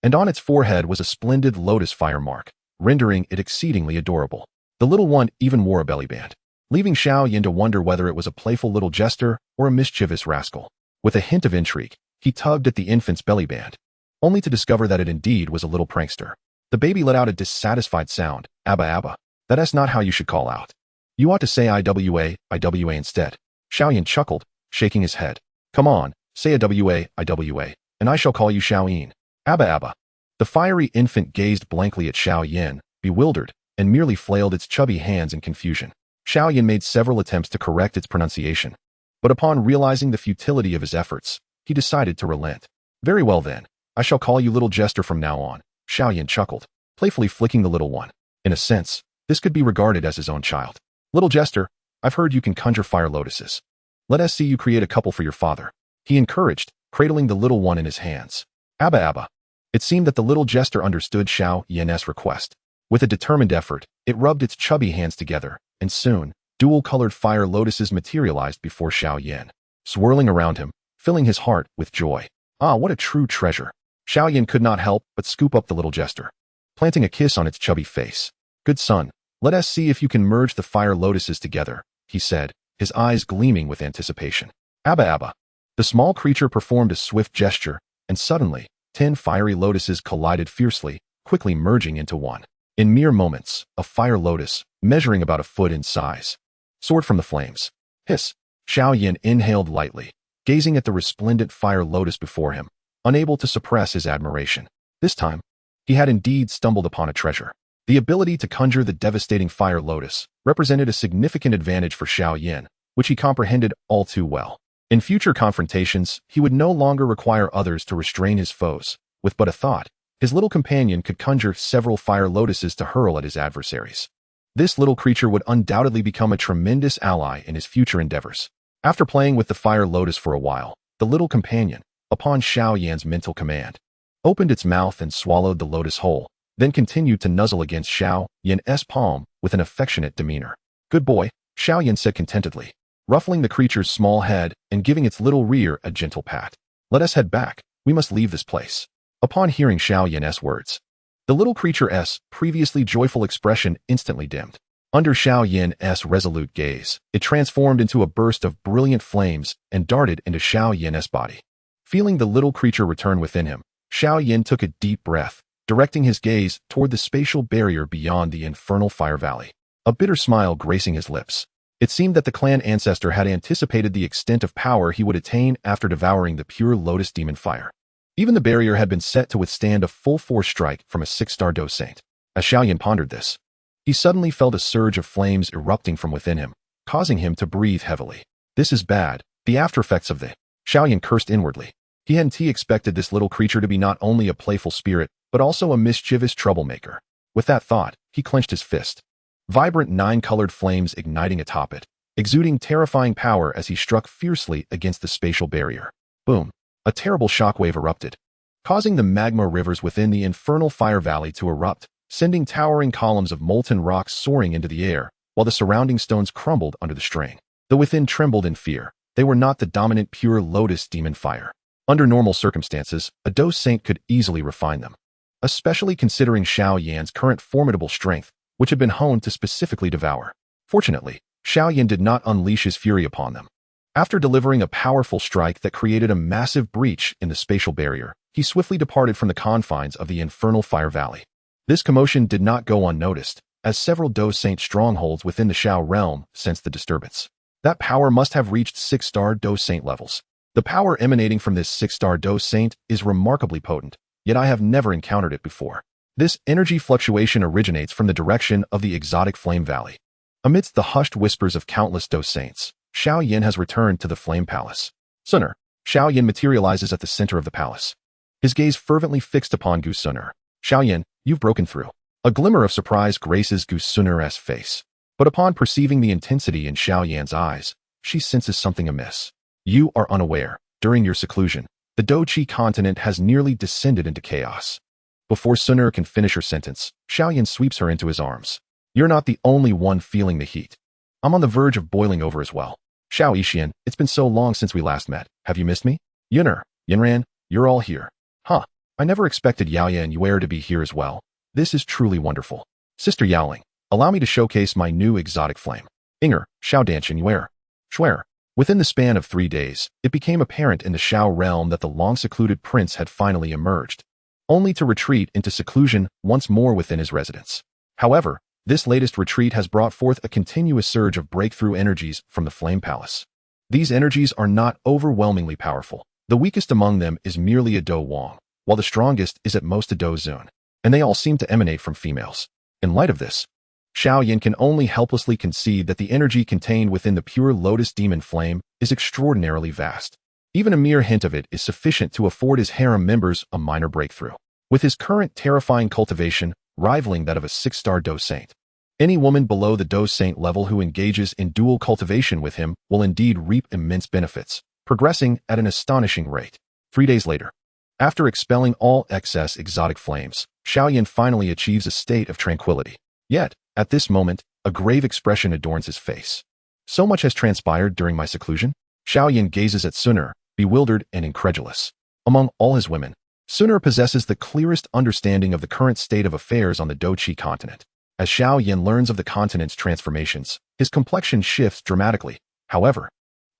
and on its forehead was a splendid lotus fire mark, rendering it exceedingly adorable. The little one even wore a belly band, leaving Xiao Yan to wonder whether it was a playful little jester or a mischievous rascal. With a hint of intrigue, he tugged at the infant's belly band, only to discover that it indeed was a little prankster. The baby let out a dissatisfied sound. Abba abba. That's not how you should call out. You ought to say IWA instead. Xiao Yan chuckled, shaking his head. Come on, say IWA, and I shall call you Xiao Yan. Abba Abba. The fiery infant gazed blankly at Xiao Yan, bewildered, and merely flailed its chubby hands in confusion. Xiao Yan made several attempts to correct its pronunciation, but upon realizing the futility of his efforts, he decided to relent. Very well then, I shall call you little jester from now on, Xiao Yan chuckled, playfully flicking the little one. In a sense, this could be regarded as his own child. Little jester, I've heard you can conjure fire lotuses. Let us see you create a couple for your father, he encouraged, cradling the little one in his hands. Abba Abba. It seemed that the little jester understood Xiao Yan's request. With a determined effort, it rubbed its chubby hands together, and soon, dual-colored fire lotuses materialized before Xiao Yan, swirling around him, filling his heart with joy. Ah, what a true treasure. Xiao Yan could not help but scoop up the little jester, planting a kiss on its chubby face. Good son, let us see if you can merge the fire lotuses together, he said, his eyes gleaming with anticipation. Abba Abba. The small creature performed a swift gesture, and suddenly, 10 fiery lotuses collided fiercely, quickly merging into one. In mere moments, a fire lotus, measuring about a foot in size, soared from the flames. Hiss! Xiao Yan inhaled lightly, gazing at the resplendent fire lotus before him, unable to suppress his admiration. This time, he had indeed stumbled upon a treasure. The ability to conjure the devastating fire lotus represented a significant advantage for Xiao Yan, which he comprehended all too well. In future confrontations, he would no longer require others to restrain his foes. With but a thought, his little companion could conjure several fire lotuses to hurl at his adversaries. This little creature would undoubtedly become a tremendous ally in his future endeavors. After playing with the fire lotus for a while, the little companion, upon Xiao Yan's mental command, opened its mouth and swallowed the lotus whole, then continued to nuzzle against Xiao Yan's palm with an affectionate demeanor. Good boy, Xiao Yan said contentedly, ruffling the creature's small head and giving its little rear a gentle pat. Let us head back. We must leave this place. Upon hearing Xiao Yan's words, the little creature's previously joyful expression instantly dimmed. Under Xiao Yan's resolute gaze, it transformed into a burst of brilliant flames and darted into Xiao Yan's body. Feeling the little creature return within him, Xiao Yan took a deep breath, directing his gaze toward the spatial barrier beyond the infernal fire valley. A bitter smile gracing his lips. It seemed that the clan ancestor had anticipated the extent of power he would attain after devouring the pure lotus demon fire. Even the barrier had been set to withstand a full-force strike from a 6-star Dou Saint. As Xiao Yan pondered this, he suddenly felt a surge of flames erupting from within him, causing him to breathe heavily. This is bad. The after-effects of the... Xiao Yan cursed inwardly. He hadn't expected this little creature to be not only a playful spirit, but also a mischievous troublemaker. With that thought, he clenched his fist. Vibrant 9-colored flames igniting atop it, exuding terrifying power as he struck fiercely against the spatial barrier. Boom! A terrible shockwave erupted, causing the magma rivers within the infernal fire valley to erupt, sending towering columns of molten rocks soaring into the air, while the surrounding stones crumbled under the strain. The within trembled in fear. They were not the dominant pure lotus demon fire. Under normal circumstances, a Dou Saint could easily refine them, especially considering Xiao Yan's current formidable strength, which had been honed to specifically devour. Fortunately, Xiao Yan did not unleash his fury upon them. After delivering a powerful strike that created a massive breach in the spatial barrier, he swiftly departed from the confines of the infernal fire valley. This commotion did not go unnoticed, as several Dou Saint strongholds within the Xiao realm sensed the disturbance. That power must have reached 6-star Dou Saint levels. The power emanating from this 6-star Dou Saint is remarkably potent, yet I have never encountered it before. This energy fluctuation originates from the direction of the exotic Flame Valley. Amidst the hushed whispers of countless Dou Saints, Xiao Yan has returned to the Flame Palace. Sooner, Xiao Yan materializes at the center of the palace. His gaze fervently fixed upon Gu Suner. Xiao Yan, you've broken through. A glimmer of surprise graces Gu Suner's face. But upon perceiving the intensity in Xiao Yan's eyes, she senses something amiss. You are unaware. During your seclusion, the Dou Qi continent has nearly descended into chaos. Before Suner can finish her sentence, Xiao Yan sweeps her into his arms. You're not the only one feeling the heat. I'm on the verge of boiling over as well. Xiao Yixian, it's been so long since we last met. Have you missed me? Yuner, Yinran, you're all here. Huh. I never expected Yaoya and Yuer to be here as well. This is truly wonderful. Sister Yaoling, allow me to showcase my new exotic flame. Inger, Xiao Danshan Yuer. Schwer. Within the span of 3 days, it became apparent in the Xiao realm that the long-secluded prince had finally emerged, only to retreat into seclusion once more within his residence. However, This latest retreat has brought forth a continuous surge of breakthrough energies from the Flame Palace. These energies are not overwhelmingly powerful. The weakest among them is merely a Dou Wang, while the strongest is at most a Dou Zun, and they all seem to emanate from females. In light of this, Xiao Yan can only helplessly concede that the energy contained within the pure lotus demon flame is extraordinarily vast. Even a mere hint of it is sufficient to afford his harem members a minor breakthrough, with his current terrifying cultivation rivaling that of a 6-star Dou Saint. Any woman below the Dou Saint level who engages in dual cultivation with him will indeed reap immense benefits, progressing at an astonishing rate. 3 days later, after expelling all excess exotic flames, Xiao Yan finally achieves a state of tranquility. Yet, at this moment, a grave expression adorns his face. So much has transpired during my seclusion? Xiao Yan gazes at Sun Er, bewildered and incredulous. Among all his women, Sun Er possesses the clearest understanding of the current state of affairs on the Douqi continent. As Xiao Yan learns of the continent's transformations, his complexion shifts dramatically. However,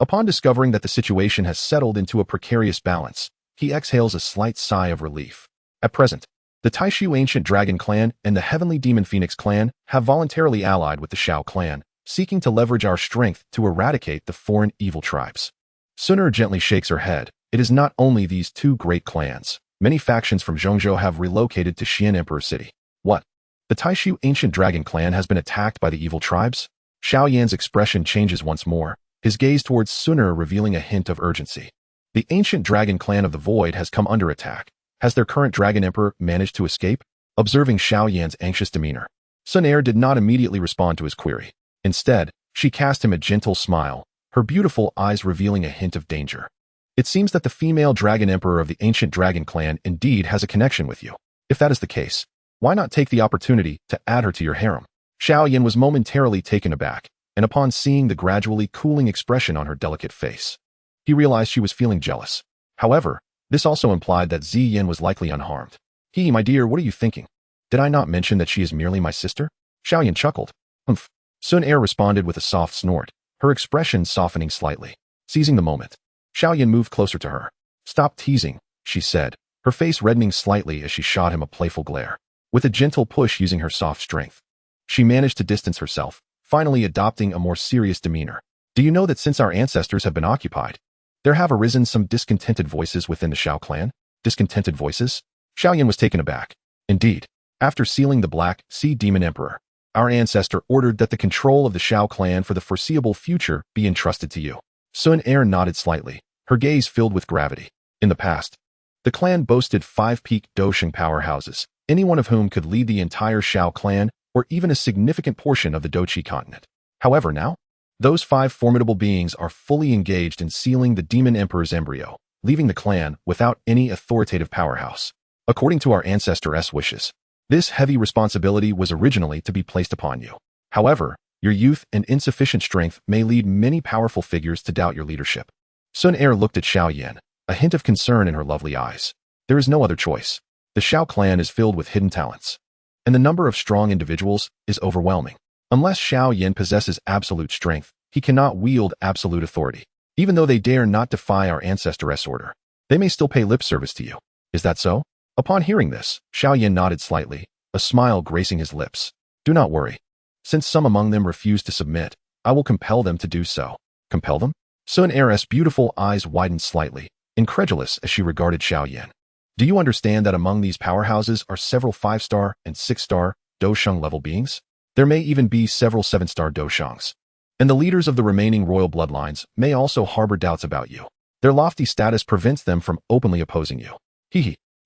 upon discovering that the situation has settled into a precarious balance, he exhales a slight sigh of relief. At present, the Taishu Ancient Dragon Clan and the Heavenly Demon Phoenix Clan have voluntarily allied with the Xiao Clan, seeking to leverage our strength to eradicate the foreign evil tribes. Sun Er gently shakes her head. It is not only these two great clans. Many factions from Zhongzhou have relocated to Xian Emperor City. What? The Taishu Ancient Dragon Clan has been attacked by the evil tribes? Xiao Yan's expression changes once more, his gaze towards Sun Er revealing a hint of urgency. The Ancient Dragon Clan of the Void has come under attack. Has their current Dragon Emperor managed to escape? Observing Xiao Yan's anxious demeanor, Sun Er did not immediately respond to his query. Instead, she cast him a gentle smile, her beautiful eyes revealing a hint of danger. It seems that the female Dragon Emperor of the Ancient Dragon Clan indeed has a connection with you. If that is the case, why not take the opportunity to add her to your harem? Xiao Yan was momentarily taken aback, and upon seeing the gradually cooling expression on her delicate face, he realized she was feeling jealous. However, this also implied that Ziyin was likely unharmed. My dear, what are you thinking? Did I not mention that she is merely my sister? Xiao Yan chuckled. Humph. Sun Er responded with a soft snort, her expression softening slightly. Seizing the moment, Xiao Yan moved closer to her. Stop teasing, she said, her face reddening slightly as she shot him a playful glare. With a gentle push using her soft strength, she managed to distance herself, finally adopting a more serious demeanor. Do you know that since our ancestors have been occupied, there have arisen some discontented voices within the Xiao clan? Discontented voices? Xiao Yan was taken aback. Indeed, after sealing the Black Sea Demon Emperor, our ancestor ordered that the control of the Xiao clan for the foreseeable future be entrusted to you. Sun Er nodded slightly, her gaze filled with gravity. In the past, the clan boasted 5 peak Dousheng powerhouses, any one of whom could lead the entire Xiao clan or even a significant portion of the Douqi continent. However, now, those 5 formidable beings are fully engaged in sealing the Demon Emperor's embryo, leaving the clan without any authoritative powerhouse. According to our ancestor's wishes, this heavy responsibility was originally to be placed upon you. However, your youth and insufficient strength may lead many powerful figures to doubt your leadership. Sun Er looked at Xiao Yan, a hint of concern in her lovely eyes. There is no other choice. The Xiao clan is filled with hidden talents, and the number of strong individuals is overwhelming. Unless Xiao Yan possesses absolute strength, he cannot wield absolute authority. Even though they dare not defy our ancestor's order, they may still pay lip service to you. Is that so? Upon hearing this, Xiao Yan nodded slightly, a smile gracing his lips. Do not worry. Since some among them refuse to submit, I will compel them to do so. Compel them? Sun Er's beautiful eyes widened slightly, incredulous as she regarded Xiao Yan. Do you understand that among these powerhouses are several 5-star and 6-star Dousheng level beings? There may even be several 7-star Doushengs. And the leaders of the remaining royal bloodlines may also harbor doubts about you. Their lofty status prevents them from openly opposing you.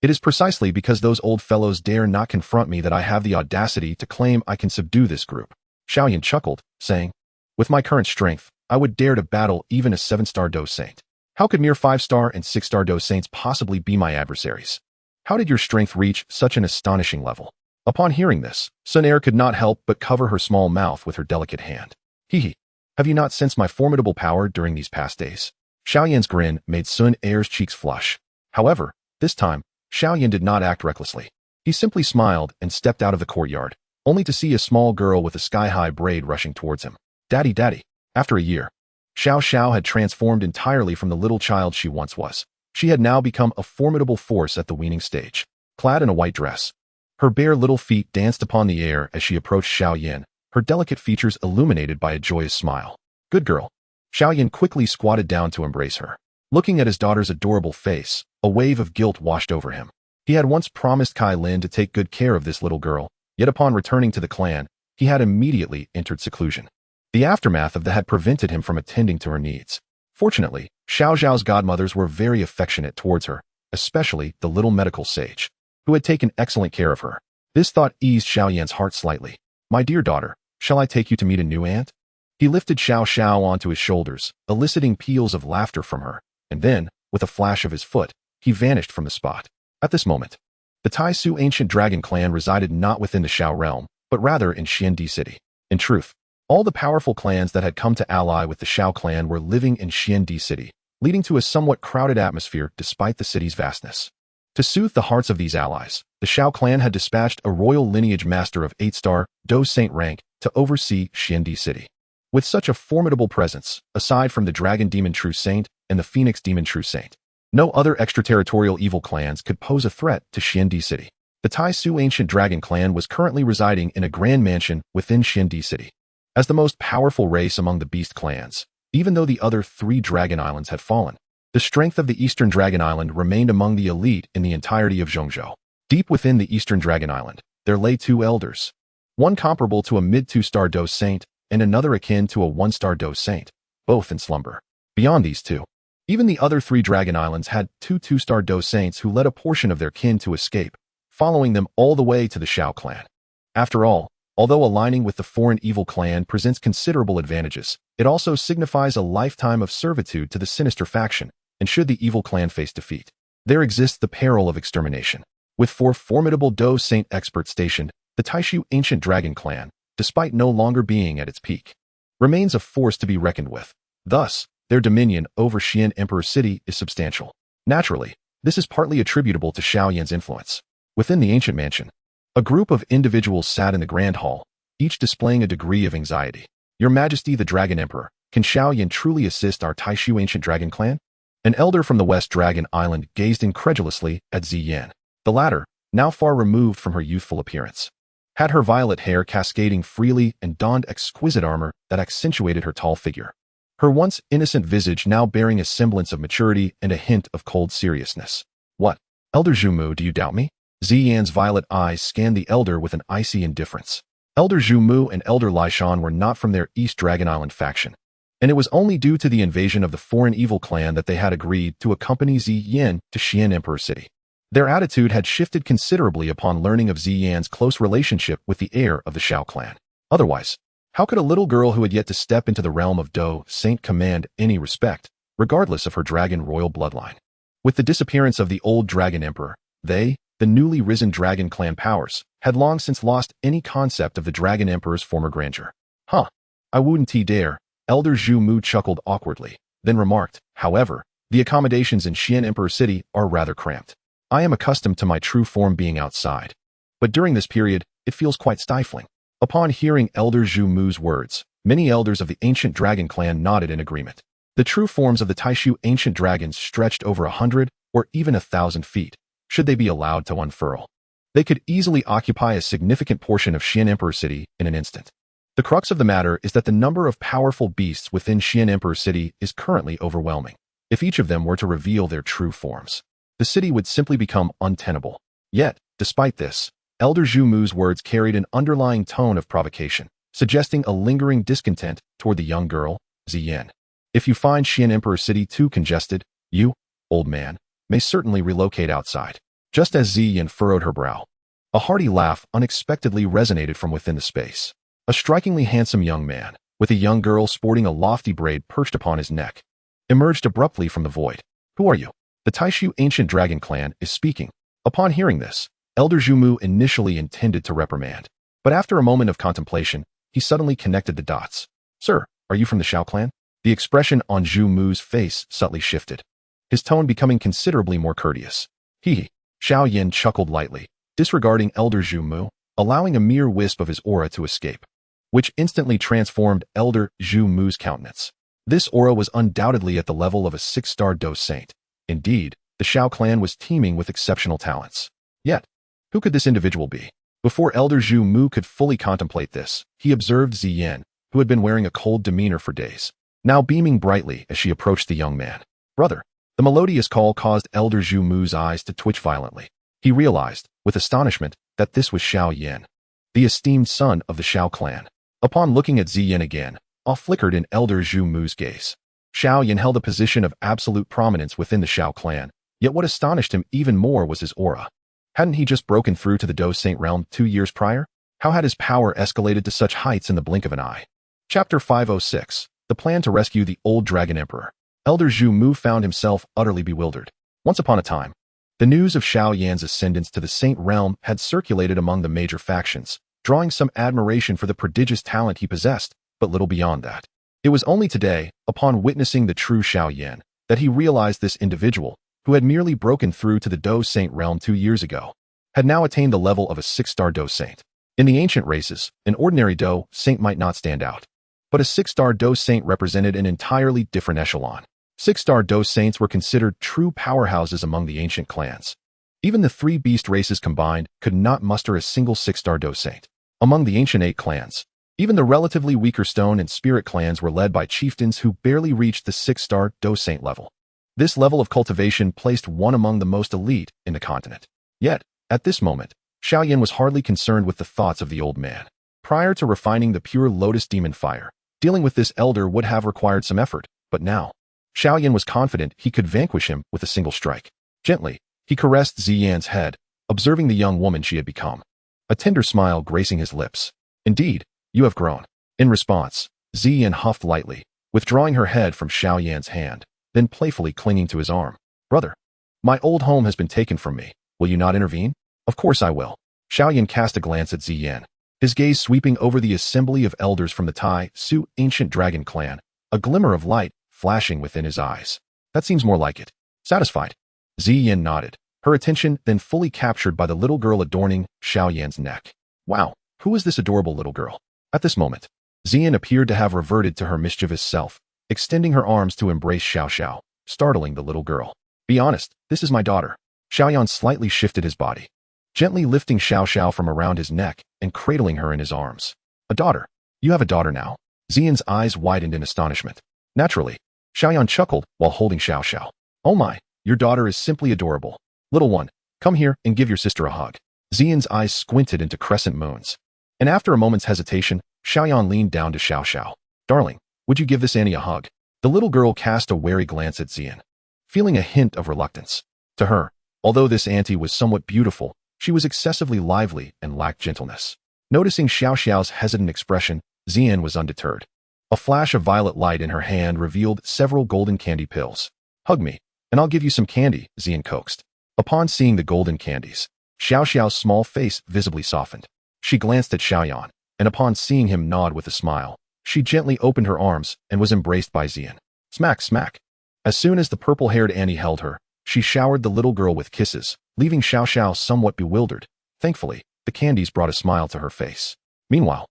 It is precisely because those old fellows dare not confront me that I have the audacity to claim I can subdue this group. Xiao Yan chuckled, saying, with my current strength, I would dare to battle even a 7-star Dou Saint. How could mere 5-star and 6-star Dou Saints possibly be my adversaries? How did your strength reach such an astonishing level? Upon hearing this, Sun Er could not help but cover her small mouth with her delicate hand. Have you not sensed my formidable power during these past days? Xiao Yan's grin made Sun Er's cheeks flush. However, this time, Xiao Yan did not act recklessly. He simply smiled and stepped out of the courtyard, only to see a small girl with a sky-high braid rushing towards him. Daddy. After a year, Xiao had transformed entirely from the little child she once was. She had now become a formidable force at the weaning stage. Clad in a white dress, Her bare little feet danced upon the air as she approached Xiao Yan, her delicate features illuminated by a joyous smile. Good girl. Xiao Yan quickly squatted down to embrace her. Looking at his daughter's adorable face, a wave of guilt washed over him. He had once promised Kai Lin to take good care of this little girl, yet upon returning to the clan, he had immediately entered seclusion. The aftermath of that had prevented him from attending to her needs. Fortunately, Xiao Zhao's godmothers were very affectionate towards her, especially the little medical sage, who had taken excellent care of her. This thought eased Xiao Yan's heart slightly. My dear daughter, shall I take you to meet a new aunt? He lifted Xiao Xiao onto his shoulders, eliciting peals of laughter from her, and then, with a flash of his foot, he vanished from the spot. At this moment, the Tai Su ancient dragon clan resided not within the Xiao realm, but rather in Xiandi City. In truth, all the powerful clans that had come to ally with the Xiao clan were living in Xiandi City, leading to a somewhat crowded atmosphere despite the city's vastness. To soothe the hearts of these allies, the Xiao clan had dispatched a royal lineage master of 8-star Dou Saint rank to oversee Xiandi City. With such a formidable presence, aside from the Dragon Demon True Saint and the Phoenix Demon True Saint, no other extraterritorial evil clans could pose a threat to Xiandi City. The Tai Su ancient dragon clan was currently residing in a grand mansion within Xiandi City. As the most powerful race among the beast clans, even though the other 3 dragon islands had fallen, the strength of the Eastern Dragon Island remained among the elite in the entirety of Zhongzhou. Deep within the Eastern Dragon Island, there lay 2 elders, one comparable to a mid-2-star Dou Saint and another akin to a 1-star Dou Saint, both in slumber. Beyond these 2, even the other 3 dragon islands had 2 2-star Dou Saints who led a portion of their kin to escape, following them all the way to the Xiao clan. After all, although aligning with the foreign evil clan presents considerable advantages, it also signifies a lifetime of servitude to the sinister faction, and should the evil clan face defeat, there exists the peril of extermination. With 4 formidable Dou Saint experts stationed, the Taishu ancient dragon clan, despite no longer being at its peak, remains a force to be reckoned with. Thus, their dominion over Xian Emperor City is substantial. Naturally, this is partly attributable to Xiao Yan's influence. Within the ancient mansion, a group of individuals sat in the grand hall, each displaying a degree of anxiety. Your Majesty the Dragon Emperor, can Xiao Yan truly assist our Taishu ancient dragon clan? An elder from the West Dragon Island gazed incredulously at Ziyan. The latter, now far removed from her youthful appearance, had her violet hair cascading freely and donned exquisite armor that accentuated her tall figure. Her once innocent visage now bearing a semblance of maturity and a hint of cold seriousness. What, Elder Zhumu, do you doubt me? Ziyan's violet eyes scanned the elder with an icy indifference. Elder Zhumu and Elder Lishan were not from their East Dragon Island faction, and it was only due to the invasion of the foreign evil clan that they had agreed to accompany Ziyan to Xian Emperor City. Their attitude had shifted considerably upon learning of Ziyan's close relationship with the heir of the Xiao clan. Otherwise, how could a little girl who had yet to step into the realm of Dou Saint command any respect, regardless of her dragon royal bloodline? With the disappearance of the old Dragon Emperor, they, the newly risen Dragon Clan powers, had long since lost any concept of the Dragon Emperor's former grandeur. Huh, I wouldn't dare, Elder Zhu Mu chuckled awkwardly, then remarked, however, the accommodations in Xian Emperor City are rather cramped. I am accustomed to my true form being outside, but during this period, it feels quite stifling. Upon hearing Elder Zhu Mu's words, many elders of the ancient dragon clan nodded in agreement. The true forms of the Taishu ancient dragons stretched over 100 or even 1,000 feet, should they be allowed to unfurl. They could easily occupy a significant portion of Xian Emperor City in an instant. The crux of the matter is that the number of powerful beasts within Xian Emperor City is currently overwhelming. If each of them were to reveal their true forms, the city would simply become untenable. Yet, despite this, Elder Zhu Mu's words carried an underlying tone of provocation, suggesting a lingering discontent toward the young girl, Ziyan. If you find Xian Emperor City too congested, you, old man, may certainly relocate outside. Just as Ziyan furrowed her brow, a hearty laugh unexpectedly resonated from within the space. A strikingly handsome young man, with a young girl sporting a lofty braid perched upon his neck, emerged abruptly from the void. Who are you? The Taishu ancient dragon clan is speaking. Upon hearing this, Elder Zhu Mu initially intended to reprimand, but after a moment of contemplation, he suddenly connected the dots. Sir, are you from the Xiao clan? The expression on Zhu Mu's face subtly shifted, his tone becoming considerably more courteous. He, Xiao Yan chuckled lightly, disregarding Elder Zhu Mu, allowing a mere wisp of his aura to escape, which instantly transformed Elder Zhu Mu's countenance. This aura was undoubtedly at the level of a 6-star Dou Saint. Indeed, the Xiao clan was teeming with exceptional talents. Yet, Who could this individual be? Before Elder Zhu Mu could fully contemplate this, he observed Ziyan, who had been wearing a cold demeanor for days, now beaming brightly as she approached the young man. Brother. The melodious call caused Elder Zhu Mu's eyes to twitch violently. He realized, with astonishment, that this was Xiao Yan, the esteemed son of the Xiao clan. Upon looking at Ziyan again, awe flickered in Elder Zhu Mu's gaze. Xiao Yan held a position of absolute prominence within the Xiao clan, yet what astonished him even more was his aura. Hadn't he just broken through to the Dou Saint realm 2 years prior? How had his power escalated to such heights in the blink of an eye? Chapter 506. The plan to rescue the old Dragon Emperor. Elder Zhu Mu found himself utterly bewildered. Once upon a time, the news of Xiao Yan's ascendance to the Saint realm had circulated among the major factions, drawing some admiration for the prodigious talent he possessed, but little beyond that. It was only today, upon witnessing the true Xiao Yan, that he realized this individual, who had merely broken through to the Dou Saint realm 2 years ago, had now attained the level of a 6-star Dou Saint. In the ancient races, an ordinary Dou Saint might not stand out, but a 6-star Dou Saint represented an entirely different echelon. 6-star Dou Saints were considered true powerhouses among the ancient clans. Even the 3 beast races combined could not muster a single 6-star Dou Saint. Among the ancient 8 clans, even the relatively weaker stone and spirit clans were led by chieftains who barely reached the 6-star Dou Saint level. This level of cultivation placed one among the most elite in the continent. Yet, at this moment, Xiao Yan was hardly concerned with the thoughts of the old man. Prior to refining the pure lotus demon fire, dealing with this elder would have required some effort, but now, Xiao Yan was confident he could vanquish him with a single strike. Gently, he caressed Ziyan's head, observing the young woman she had become. A tender smile gracing his lips. Indeed, you have grown. In response, Ziyan huffed lightly, withdrawing her head from Xiao Yan's hand, then playfully clinging to his arm. Brother, my old home has been taken from me. Will you not intervene? Of course I will. Xiao Yan cast a glance at Ziyan, his gaze sweeping over the assembly of elders from the Tai Su ancient dragon clan, a glimmer of light flashing within his eyes. That seems more like it. Satisfied? Ziyan nodded, her attention then fully captured by the little girl adorning Xiao Yan's neck. Wow, who is this adorable little girl? At this moment, Ziyan appeared to have reverted to her mischievous self, extending her arms to embrace Xiao Xiao, startling the little girl. Be honest, this is my daughter. Xiao Yan slightly shifted his body, gently lifting Xiao Xiao from around his neck and cradling her in his arms. A daughter? You have a daughter now? Ziyan's eyes widened in astonishment. Naturally, Xiao Yan chuckled while holding Xiao Xiao. Oh my, your daughter is simply adorable. Little one, come here and give your sister a hug. Ziyan's eyes squinted into crescent moons. And after a moment's hesitation, Xiao Yan leaned down to Xiao Xiao. Darling, would you give this Annie a hug? The little girl cast a wary glance at Ziyan, feeling a hint of reluctance. To her, although this auntie was somewhat beautiful, she was excessively lively and lacked gentleness. Noticing Xiao Xiao's hesitant expression, Ziyan was undeterred. A flash of violet light in her hand revealed several golden candy pills. Hug me, and I'll give you some candy, Ziyan coaxed. Upon seeing the golden candies, Xiao Xiao's small face visibly softened. She glanced at Xiao Yan, and upon seeing him nod with a smile, she gently opened her arms and was embraced by Ziyan. Smack, smack. As soon as the purple-haired Annie held her, she showered the little girl with kisses, leaving Xiao Xiao somewhat bewildered. Thankfully, the candies brought a smile to her face. Meanwhile,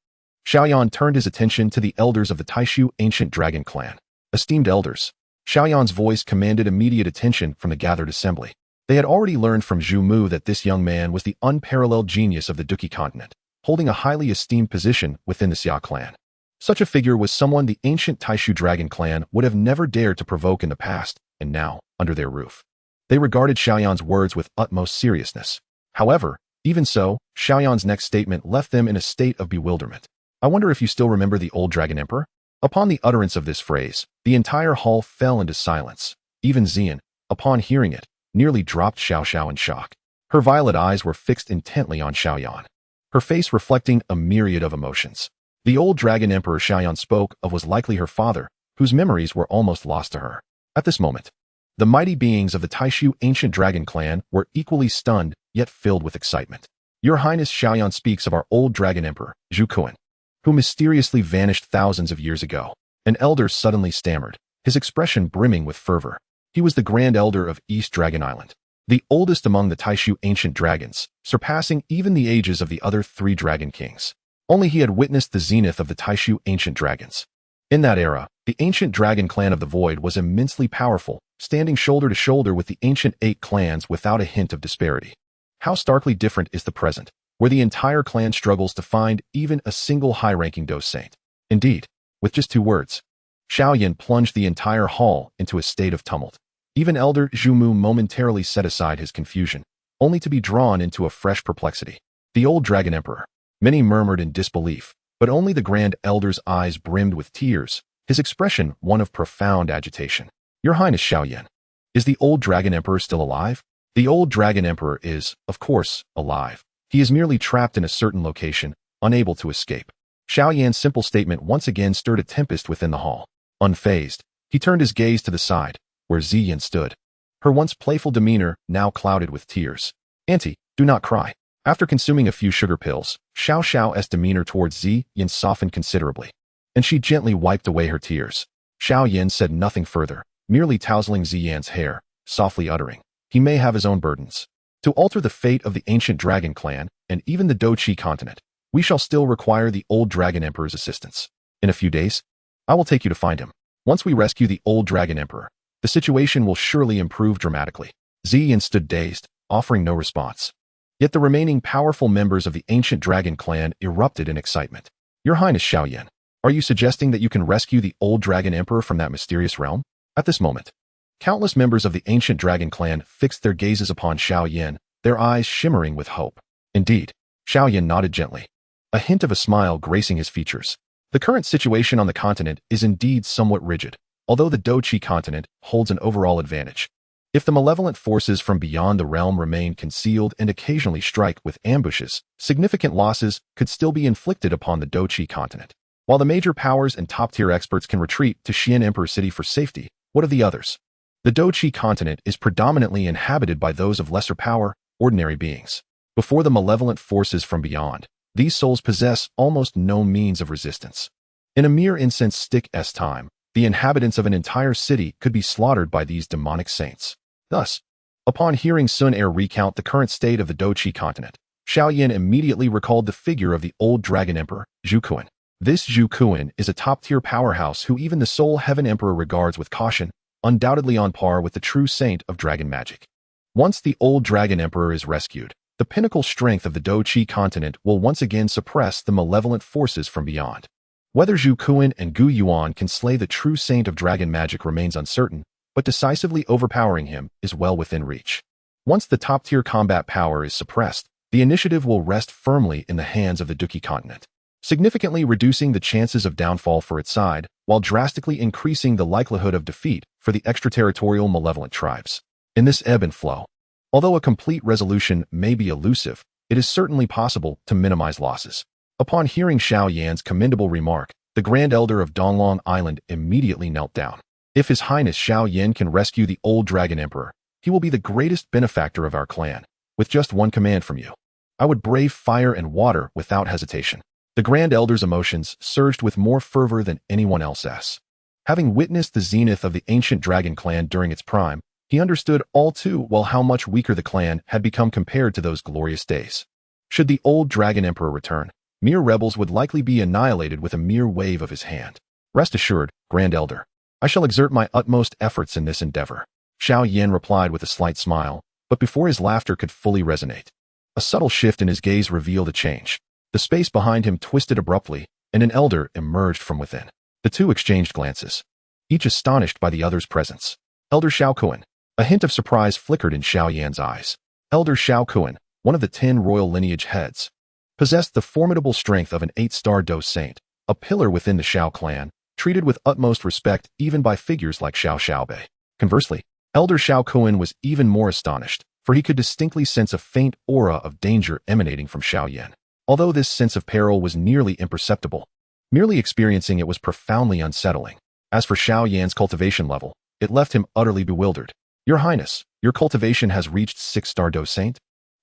Xiao Yan turned his attention to the elders of the Taishu ancient dragon clan. Esteemed elders, Xiao Yan's voice commanded immediate attention from the gathered assembly. They had already learned from Zhu Mu that this young man was the unparalleled genius of the Duki continent, holding a highly esteemed position within the Xia clan. Such a figure was someone the ancient Taishu dragon clan would have never dared to provoke in the past, and now, under their roof, they regarded Xiao Yan's words with utmost seriousness. However, even so, Xiao Yan's next statement left them in a state of bewilderment. I wonder if you still remember the old Dragon Emperor? Upon the utterance of this phrase, the entire hall fell into silence. Even Ziyan, upon hearing it, nearly dropped Xiao Xiao in shock. Her violet eyes were fixed intently on Xiao Yan, her face reflecting a myriad of emotions. The old Dragon Emperor Xiao Yan spoke of was likely her father, whose memories were almost lost to her. At this moment, the mighty beings of the Taishu ancient dragon clan were equally stunned, yet filled with excitement. Your Highness, Xiao Yan speaks of our old Dragon Emperor, Zhu Kuan, who mysteriously vanished thousands of years ago. An elder suddenly stammered, his expression brimming with fervor. He was the Grand Elder of East Dragon Island, the oldest among the Taishu ancient dragons, surpassing even the ages of the other 3 dragon kings. Only he had witnessed the zenith of the Taishu ancient dragons. In that era, the ancient dragon clan of the Void was immensely powerful, standing shoulder to shoulder with the ancient 8 clans without a hint of disparity. How starkly different is the present, where the entire clan struggles to find even a single high-ranking Dou Saint. Indeed, with just 2 words, Xiao Yan plunged the entire hall into a state of tumult. Even Elder Zhu Mu momentarily set aside his confusion, only to be drawn into a fresh perplexity. The old Dragon Emperor. Many murmured in disbelief, but only the Grand Elder's eyes brimmed with tears, his expression one of profound agitation. Your Highness Xiao Yan, is the old Dragon Emperor still alive? The old Dragon Emperor is, of course, alive. He is merely trapped in a certain location, unable to escape. Xiao Yan's simple statement once again stirred a tempest within the hall. Unfazed, he turned his gaze to the side, where Ziyan stood. Her once playful demeanor now clouded with tears. Auntie, do not cry. After consuming a few sugar pills, Xiao Xiao's demeanor towards Ziyan softened considerably, and she gently wiped away her tears. Xiao Yan said nothing further, merely tousling Ziyan's hair, softly uttering, he may have his own burdens. To alter the fate of the ancient dragon clan, and even the Douqi continent, we shall still require the old Dragon Emperor's assistance. In a few days, I will take you to find him. Once we rescue the old Dragon Emperor, the situation will surely improve dramatically. Ziyan stood dazed, offering no response. Yet the remaining powerful members of the ancient dragon clan erupted in excitement. Your Highness Xiao Yan, are you suggesting that you can rescue the old Dragon Emperor from that mysterious realm? At this moment, countless members of the ancient dragon clan fixed their gazes upon Xiao Yan, their eyes shimmering with hope. Indeed, Xiao Yan nodded gently, a hint of a smile gracing his features. The current situation on the continent is indeed somewhat rigid, although the Douqi continent holds an overall advantage. If the malevolent forces from beyond the realm remain concealed and occasionally strike with ambushes, significant losses could still be inflicted upon the Douqi continent. While the major powers and top-tier experts can retreat to Xian Emperor City for safety, what of the others? The Douqi continent is predominantly inhabited by those of lesser power, ordinary beings. Before the malevolent forces from beyond, these souls possess almost no means of resistance. In a mere incense stick's time, the inhabitants of an entire city could be slaughtered by these demonic saints. Thus, upon hearing Sun Er recount the current state of the Douqi continent, Xiao Yan immediately recalled the figure of the old Dragon Emperor, Zhu Kuan. This Zhu Kuan is a top-tier powerhouse who even the Soul Heaven Emperor regards with caution, undoubtedly on par with the true saint of dragon magic. Once the old Dragon Emperor is rescued, the pinnacle strength of the Douqi continent will once again suppress the malevolent forces from beyond. Whether Zhu Kuan and Gu Yuan can slay the true saint of dragon magic remains uncertain, but decisively overpowering him is well within reach. Once the top-tier combat power is suppressed, the initiative will rest firmly in the hands of the Douqi continent, significantly reducing the chances of downfall for its side, while drastically increasing the likelihood of defeat for the extraterritorial malevolent tribes. In this ebb and flow, although a complete resolution may be elusive, it is certainly possible to minimize losses. Upon hearing Xiao Yan's commendable remark, the Grand Elder of Donglong Island immediately knelt down. If His Highness Xiao Yan can rescue the old Dragon Emperor, he will be the greatest benefactor of our clan. With just one command from you, I would brave fire and water without hesitation. The Grand Elder's emotions surged with more fervor than anyone else's. Having witnessed the zenith of the ancient dragon clan during its prime, he understood all too well how much weaker the clan had become compared to those glorious days. Should the old Dragon Emperor return, mere rebels would likely be annihilated with a mere wave of his hand. Rest assured, Grand Elder, I shall exert my utmost efforts in this endeavor. Xiao Yan replied with a slight smile, but before his laughter could fully resonate, a subtle shift in his gaze revealed a change. The space behind him twisted abruptly, and an elder emerged from within. The two exchanged glances, each astonished by the other's presence. Elder Xiao Kuan. A hint of surprise flickered in Xiao Yan's eyes. Elder Xiao Kuan, one of the 10 royal lineage heads, possessed the formidable strength of an 8-star Dou Saint, a pillar within the Xiao clan, treated with utmost respect even by figures like Xiao Xiaobei. Conversely, Elder Xiao Kuan was even more astonished, for he could distinctly sense a faint aura of danger emanating from Xiao Yan. Although this sense of peril was nearly imperceptible, merely experiencing it was profoundly unsettling. As for Xiao Yan's cultivation level, it left him utterly bewildered. Your Highness, your cultivation has reached 6-star Dou Saint?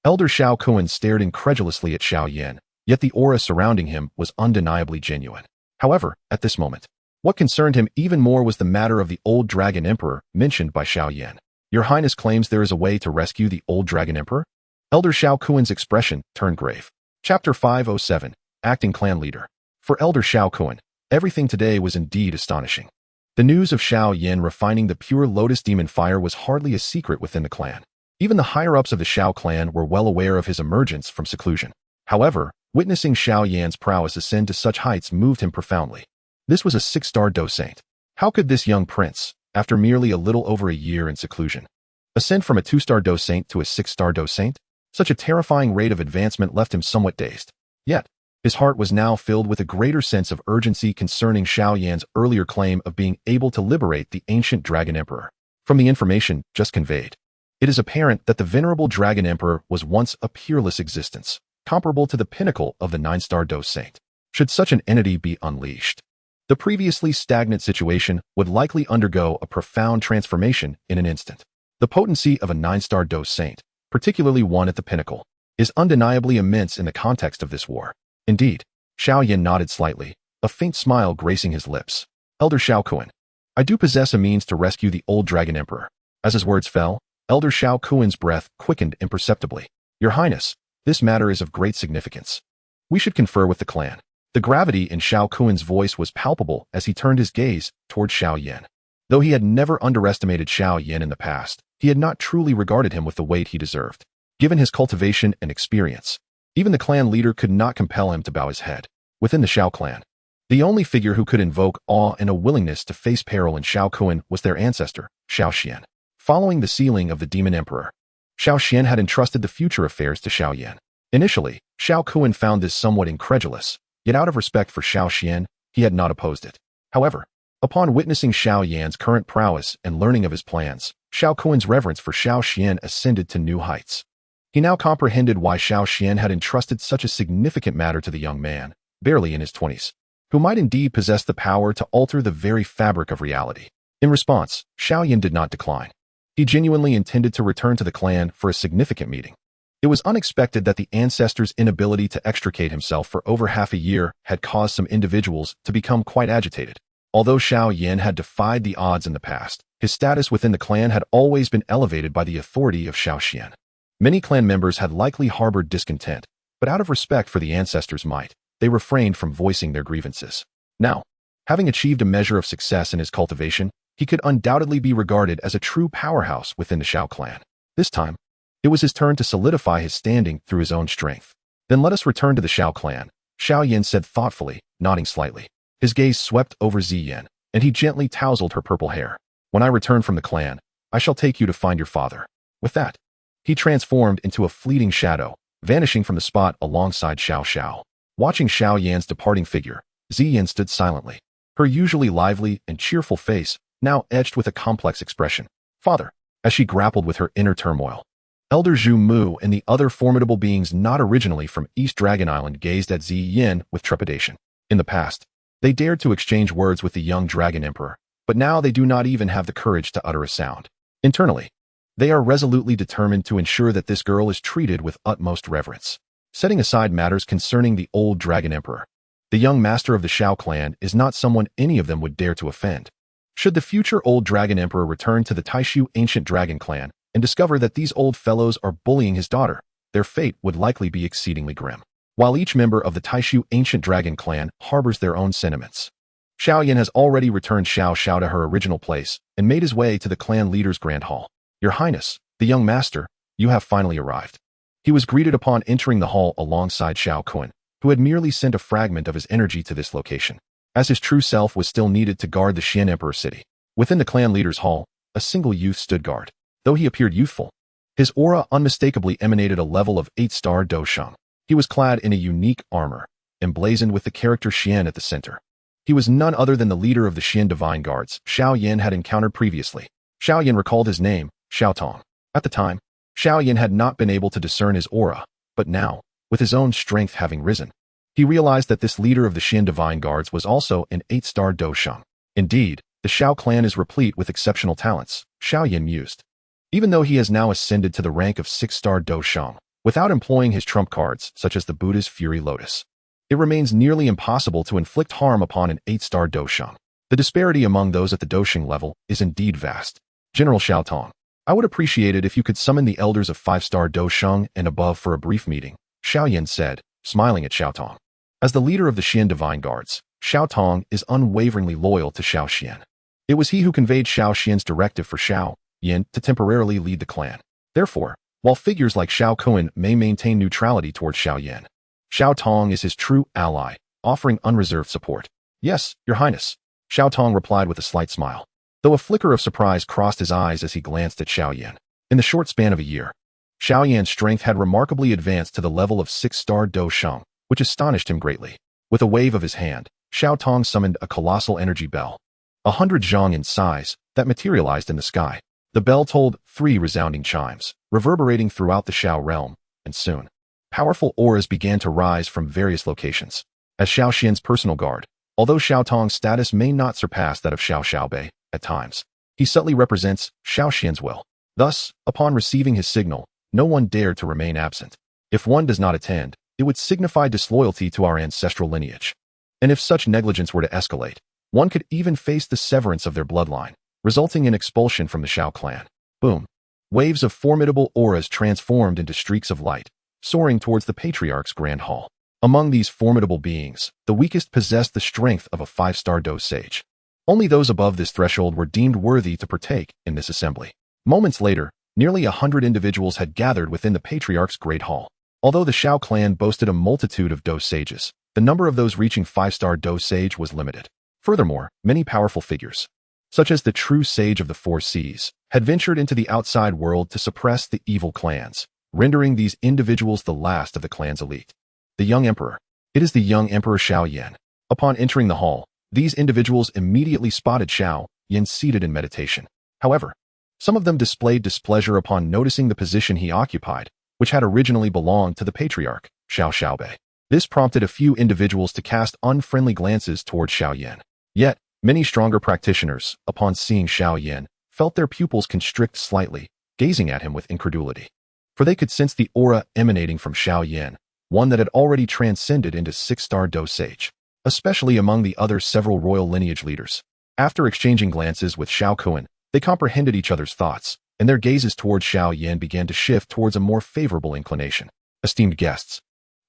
Elder Xiao Kuan stared incredulously at Xiao Yan, yet the aura surrounding him was undeniably genuine. However, at this moment, what concerned him even more was the matter of the old Dragon Emperor mentioned by Xiao Yan. Your Highness claims there is a way to rescue the old Dragon Emperor? Elder Xiao Kuan's expression turned grave. Chapter 507, Acting Clan Leader. For Elder Xiao Kuan, everything today was indeed astonishing. The news of Xiao Yan refining the pure lotus demon fire was hardly a secret within the clan. Even the higher-ups of the Xiao clan were well aware of his emergence from seclusion. However, witnessing Xiao Yan's prowess ascend to such heights moved him profoundly. This was a 6-star Dou Saint. How could this young prince, after merely a little over a year in seclusion, ascend from a 2-star Dou Saint to a 6-star Dou Saint? Such a terrifying rate of advancement left him somewhat dazed. Yet, his heart was now filled with a greater sense of urgency concerning Xiao Yan's earlier claim of being able to liberate the ancient Dragon Emperor. From the information just conveyed, it is apparent that the venerable Dragon Emperor was once a peerless existence, comparable to the pinnacle of the 9-star Dou Saint. Should such an entity be unleashed, the previously stagnant situation would likely undergo a profound transformation in an instant. The potency of a 9-star Dou Saint, particularly one at the pinnacle, is undeniably immense in the context of this war. Indeed, Xiao Yan nodded slightly, a faint smile gracing his lips. Elder Xiao Kuan, I do possess a means to rescue the old Dragon Emperor. As his words fell, Elder Xiao Kuan's breath quickened imperceptibly. Your Highness, this matter is of great significance. We should confer with the clan. The gravity in Xiao Kuan's voice was palpable as he turned his gaze toward Xiao Yan. Though he had never underestimated Xiao Yan in the past, he had not truly regarded him with the weight he deserved. Given his cultivation and experience, even the clan leader could not compel him to bow his head. Within the Xiao clan, the only figure who could invoke awe and a willingness to face peril in Xiao Kuan was their ancestor, Xiao Xian. Following the sealing of the Demon Emperor, Xiao Xian had entrusted the future affairs to Xiao Yan. Initially, Xiao Kuan found this somewhat incredulous, yet out of respect for Xiao Xian, he had not opposed it. However, upon witnessing Xiao Yan's current prowess and learning of his plans, Xiao Kuan's reverence for Xiao Xian ascended to new heights. He now comprehended why Xiao Xian had entrusted such a significant matter to the young man, barely in his 20s, who might indeed possess the power to alter the very fabric of reality. In response, Xiao Yan did not decline. He genuinely intended to return to the clan for a significant meeting. It was unexpected that the ancestor's inability to extricate himself for over half a year had caused some individuals to become quite agitated. Although Xiao Yan had defied the odds in the past, his status within the clan had always been elevated by the authority of Xiao Xian. Many clan members had likely harbored discontent, but out of respect for the ancestor's might, they refrained from voicing their grievances. Now, having achieved a measure of success in his cultivation, he could undoubtedly be regarded as a true powerhouse within the Xiao clan. This time, it was his turn to solidify his standing through his own strength. Then let us return to the Xiao clan, Xiao Yan said thoughtfully, nodding slightly. His gaze swept over Ziyan, and he gently tousled her purple hair. When I return from the clan, I shall take you to find your father. With that, he transformed into a fleeting shadow, vanishing from the spot alongside Xiao Xiao. Watching Xiao Yan's departing figure, Ziyan stood silently, her usually lively and cheerful face now etched with a complex expression. Father, as she grappled with her inner turmoil. Elder Zhu Mu and the other formidable beings not originally from East Dragon Island gazed at Ziyan with trepidation. In the past, they dared to exchange words with the young Dragon Emperor, but now they do not even have the courage to utter a sound. Internally, they are resolutely determined to ensure that this girl is treated with utmost reverence. Setting aside matters concerning the old Dragon Emperor, the young master of the Xiao clan is not someone any of them would dare to offend. Should the future old Dragon Emperor return to the Taishu ancient dragon clan and discover that these old fellows are bullying his daughter, their fate would likely be exceedingly grim. While each member of the Taishu ancient dragon clan harbors their own sentiments, Xiao Yan has already returned Xiao Xiao to her original place and made his way to the clan leader's grand hall. Your Highness, the young master, you have finally arrived. He was greeted upon entering the hall alongside Xiao Kuan, who had merely sent a fragment of his energy to this location, as his true self was still needed to guard the Xian Emperor city. Within the clan leader's hall, a single youth stood guard. Though he appeared youthful, his aura unmistakably emanated a level of 8-star Dou Sheng. He was clad in a unique armor, emblazoned with the character Xian at the center. He was none other than the leader of the Xian Divine Guards Xiao Yan had encountered previously. Xiao Yan recalled his name, Xiao Tong. At the time, Xiao Yan had not been able to discern his aura, but now, with his own strength having risen, he realized that this leader of the Xian Divine Guards was also an 8-star Dou Sheng. Indeed, the Xiao clan is replete with exceptional talents, Xiao Yan mused. Even though he has now ascended to the rank of 6-star Dou Sheng, without employing his trump cards such as the Buddha's Fury Lotus, it remains nearly impossible to inflict harm upon an 8-star Dou Sheng. The disparity among those at the Dou Sheng level is indeed vast. General Xiao Tong, I would appreciate it if you could summon the elders of 5-star Dou Sheng and above for a brief meeting, Xiao Yan said, smiling at Xiao Tong. As the leader of the Xian Divine Guards, Xiao Tong is unwaveringly loyal to Xiao Xian. It was he who conveyed Xiao Xian's directive for Xiao Yan to temporarily lead the clan. Therefore, while figures like Xiao Kun may maintain neutrality towards Xiao Yan, Xiao Tong is his true ally, offering unreserved support. Yes, Your Highness, Xiao Tong replied with a slight smile, though a flicker of surprise crossed his eyes as he glanced at Xiao Yan. In the short span of a year, Xiao Yan's strength had remarkably advanced to the level of 6-star Dou Sheng, which astonished him greatly. With a wave of his hand, Xiao Tong summoned a colossal energy bell, 100 zhang in size, that materialized in the sky. The bell tolled 3 resounding chimes, reverberating throughout the Xiao realm, and soon, powerful auras began to rise from various locations. As Xiao Xian's personal guard, although Xiao Tong's status may not surpass that of Xiao Xiaobei, at times, he subtly represents Xiao Xian's will. Thus, upon receiving his signal, no one dared to remain absent. If one does not attend, it would signify disloyalty to our ancestral lineage. And if such negligence were to escalate, one could even face the severance of their bloodline, resulting in expulsion from the Xiao clan. Boom. Waves of formidable auras transformed into streaks of light, soaring towards the Patriarch's Grand Hall. Among these formidable beings, the weakest possessed the strength of a 5-star Dou sage. Only those above this threshold were deemed worthy to partake in this assembly. Moments later, nearly 100 individuals had gathered within the Patriarch's Great Hall. Although the Xiao clan boasted a multitude of Dou sages, the number of those reaching 5-star Dou sage was limited. Furthermore, many powerful figures, such as the true sage of the 4 seas, had ventured into the outside world to suppress the evil clans, rendering these individuals the last of the clan's elite. The young emperor. It is the young Emperor Xiao Yan. Upon entering the hall, these individuals immediately spotted Xiao Yan seated in meditation. However, some of them displayed displeasure upon noticing the position he occupied, which had originally belonged to the Patriarch, Xiao Xiaobei. This prompted a few individuals to cast unfriendly glances toward Xiao Yan. Yet, many stronger practitioners, upon seeing Xiao Yan, felt their pupils constrict slightly, gazing at him with incredulity. For they could sense the aura emanating from Xiao Yan, one that had already transcended into 6-star Dou sage, especially among the other several royal lineage leaders. After exchanging glances with Xiao Kun, they comprehended each other's thoughts, and their gazes towards Xiao Yan began to shift towards a more favorable inclination. Esteemed guests,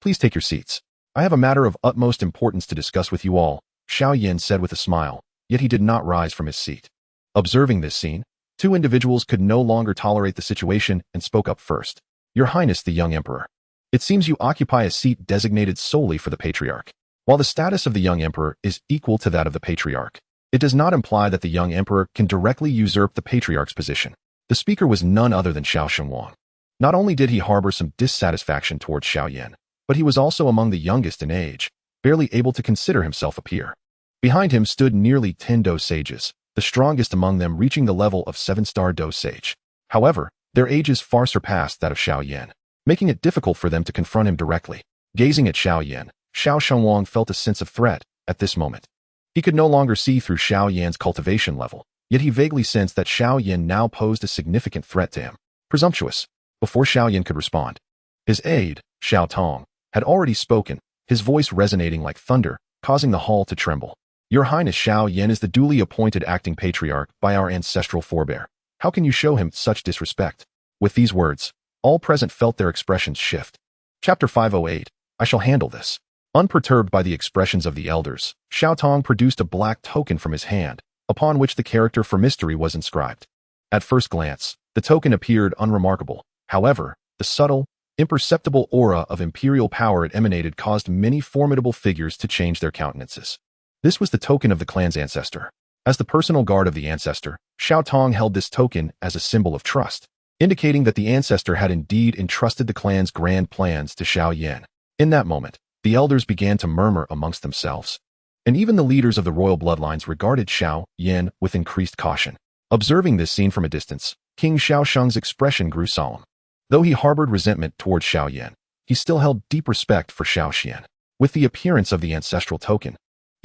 please take your seats. I have a matter of utmost importance to discuss with you all, Xiao Yan said with a smile, yet he did not rise from his seat. Observing this scene, 2 individuals could no longer tolerate the situation and spoke up first. Your Highness the young Emperor. It seems you occupy a seat designated solely for the Patriarch. While the status of the young Emperor is equal to that of the Patriarch, it does not imply that the young Emperor can directly usurp the Patriarch's position. The speaker was none other than Xiao Shenwang. Not only did he harbor some dissatisfaction towards Xiao Yan, but he was also among the youngest in age, barely able to consider himself a peer. Behind him stood nearly 10 Dou sages, the strongest among them reaching the level of 7-star Dou sage. However, their ages far surpassed that of Xiao Yan, making it difficult for them to confront him directly. Gazing at Xiao Yan, Xiao Shenwang felt a sense of threat at this moment. He could no longer see through Xiao Yan's cultivation level, yet he vaguely sensed that Xiao Yan now posed a significant threat to him. Presumptuous. Before Xiao Yan could respond, his aide, Xiao Tong, had already spoken, his voice resonating like thunder, causing the hall to tremble. Your Highness Xiao Yan is the duly appointed acting patriarch by our ancestral forebear. How can you show him such disrespect? With these words, all present felt their expressions shift. Chapter 508. I shall handle this. Unperturbed by the expressions of the elders, Xiao Tong produced a black token from his hand, upon which the character for mystery was inscribed. At first glance, the token appeared unremarkable. However, the subtle, imperceptible aura of imperial power it emanated caused many formidable figures to change their countenances. This was the token of the clan's ancestor. As the personal guard of the ancestor, Xiao Tong held this token as a symbol of trust, indicating that the ancestor had indeed entrusted the clan's grand plans to Xiao Yan. In that moment, the elders began to murmur amongst themselves, and even the leaders of the royal bloodlines regarded Xiao Yan with increased caution. Observing this scene from a distance, King Xiao Sheng's expression grew solemn. Though he harbored resentment towards Xiao Yan, he still held deep respect for Xiao Xian. With the appearance of the ancestral token,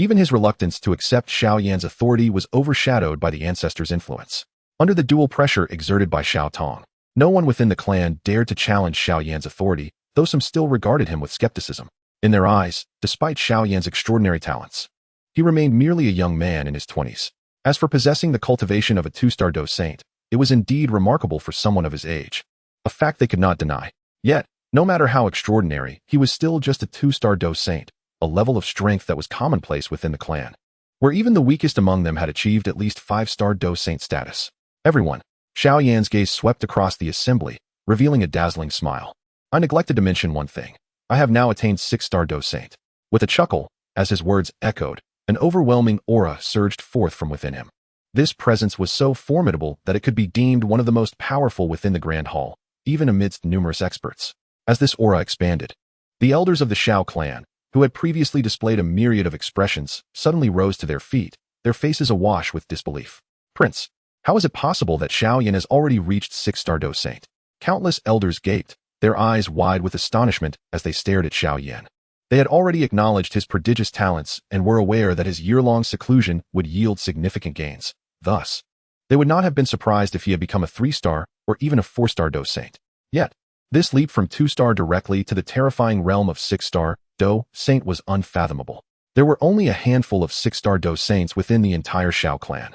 even his reluctance to accept Xiao Yan's authority was overshadowed by the ancestor's influence. Under the dual pressure exerted by Xiao Tong, no one within the clan dared to challenge Xiao Yan's authority, though some still regarded him with skepticism. In their eyes, despite Xiao Yan's extraordinary talents, he remained merely a young man in his 20s. As for possessing the cultivation of a 2-star Dou saint, it was indeed remarkable for someone of his age, a fact they could not deny. Yet, no matter how extraordinary, he was still just a 2-star Dou saint, a level of strength that was commonplace within the clan, where even the weakest among them had achieved at least 5-star Dou saint status. Everyone, Xiao Yan's gaze swept across the assembly, revealing a dazzling smile. I neglected to mention one thing. I have now attained 6-star Dou Saint. With a chuckle, as his words echoed, an overwhelming aura surged forth from within him. This presence was so formidable that it could be deemed one of the most powerful within the Grand Hall, even amidst numerous experts. As this aura expanded, the elders of the Xiao clan, who had previously displayed a myriad of expressions, suddenly rose to their feet, their faces awash with disbelief. Prince, how is it possible that Xiao Yan has already reached 6-star Dou Saint? Countless elders gaped, their eyes wide with astonishment as they stared at Xiao Yan. They had already acknowledged his prodigious talents and were aware that his year-long seclusion would yield significant gains. Thus, they would not have been surprised if he had become a 3-star or even a 4-star Dou Saint. Yet, this leap from 2-star directly to the terrifying realm of 6-star Dou Saint was unfathomable. There were only a handful of 6-star Dou Saints within the entire Xiao clan,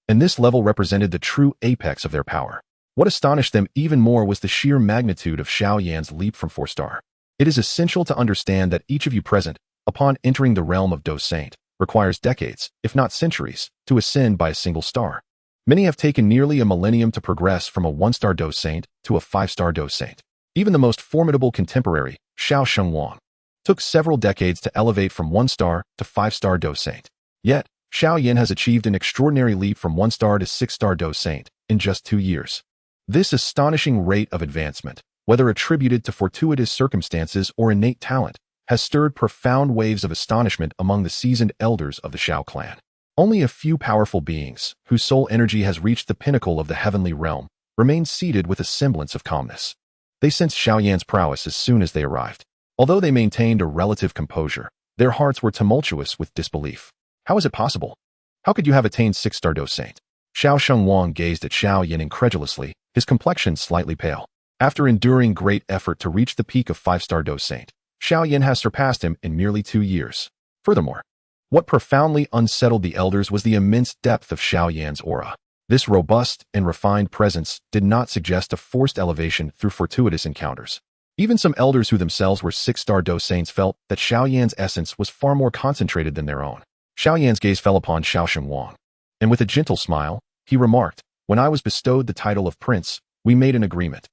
and this level represented the true apex of their power. What astonished them even more was the sheer magnitude of Xiao Yan's leap from 4-star. It is essential to understand that each of you present, upon entering the realm of Dou Saint, requires decades, if not centuries, to ascend by a single star. Many have taken nearly a millennium to progress from a 1-star Dou Saint to a 5-star Dou Saint. Even the most formidable contemporary, Xiao Shengwang, took several decades to elevate from 1-star to 5-star Dou Saint. Yet, Xiao Yan has achieved an extraordinary leap from 1-star to 6-star Dou Saint in just 2 years. This astonishing rate of advancement, whether attributed to fortuitous circumstances or innate talent, has stirred profound waves of astonishment among the seasoned elders of the Xiao clan. Only a few powerful beings, whose soul energy has reached the pinnacle of the heavenly realm, remained seated with a semblance of calmness. They sensed Xiao Yan's prowess as soon as they arrived. Although they maintained a relative composure, their hearts were tumultuous with disbelief. How is it possible? How could you have attained 6-star Dou Saint? Xiao Shengwang gazed at Xiao Yan incredulously, his complexion slightly pale. After enduring great effort to reach the peak of 5-star Dou Saint, Xiao Yan has surpassed him in merely 2 years. Furthermore, what profoundly unsettled the elders was the immense depth of Xiao Yan's aura. This robust and refined presence did not suggest a forced elevation through fortuitous encounters. Even some elders who themselves were 6-star Dou Saints felt that Xiao Yan's essence was far more concentrated than their own. Xiao Yan's gaze fell upon Xiao Shengwang, and with a gentle smile, he remarked, "When I was bestowed the title of prince, we made an agreement.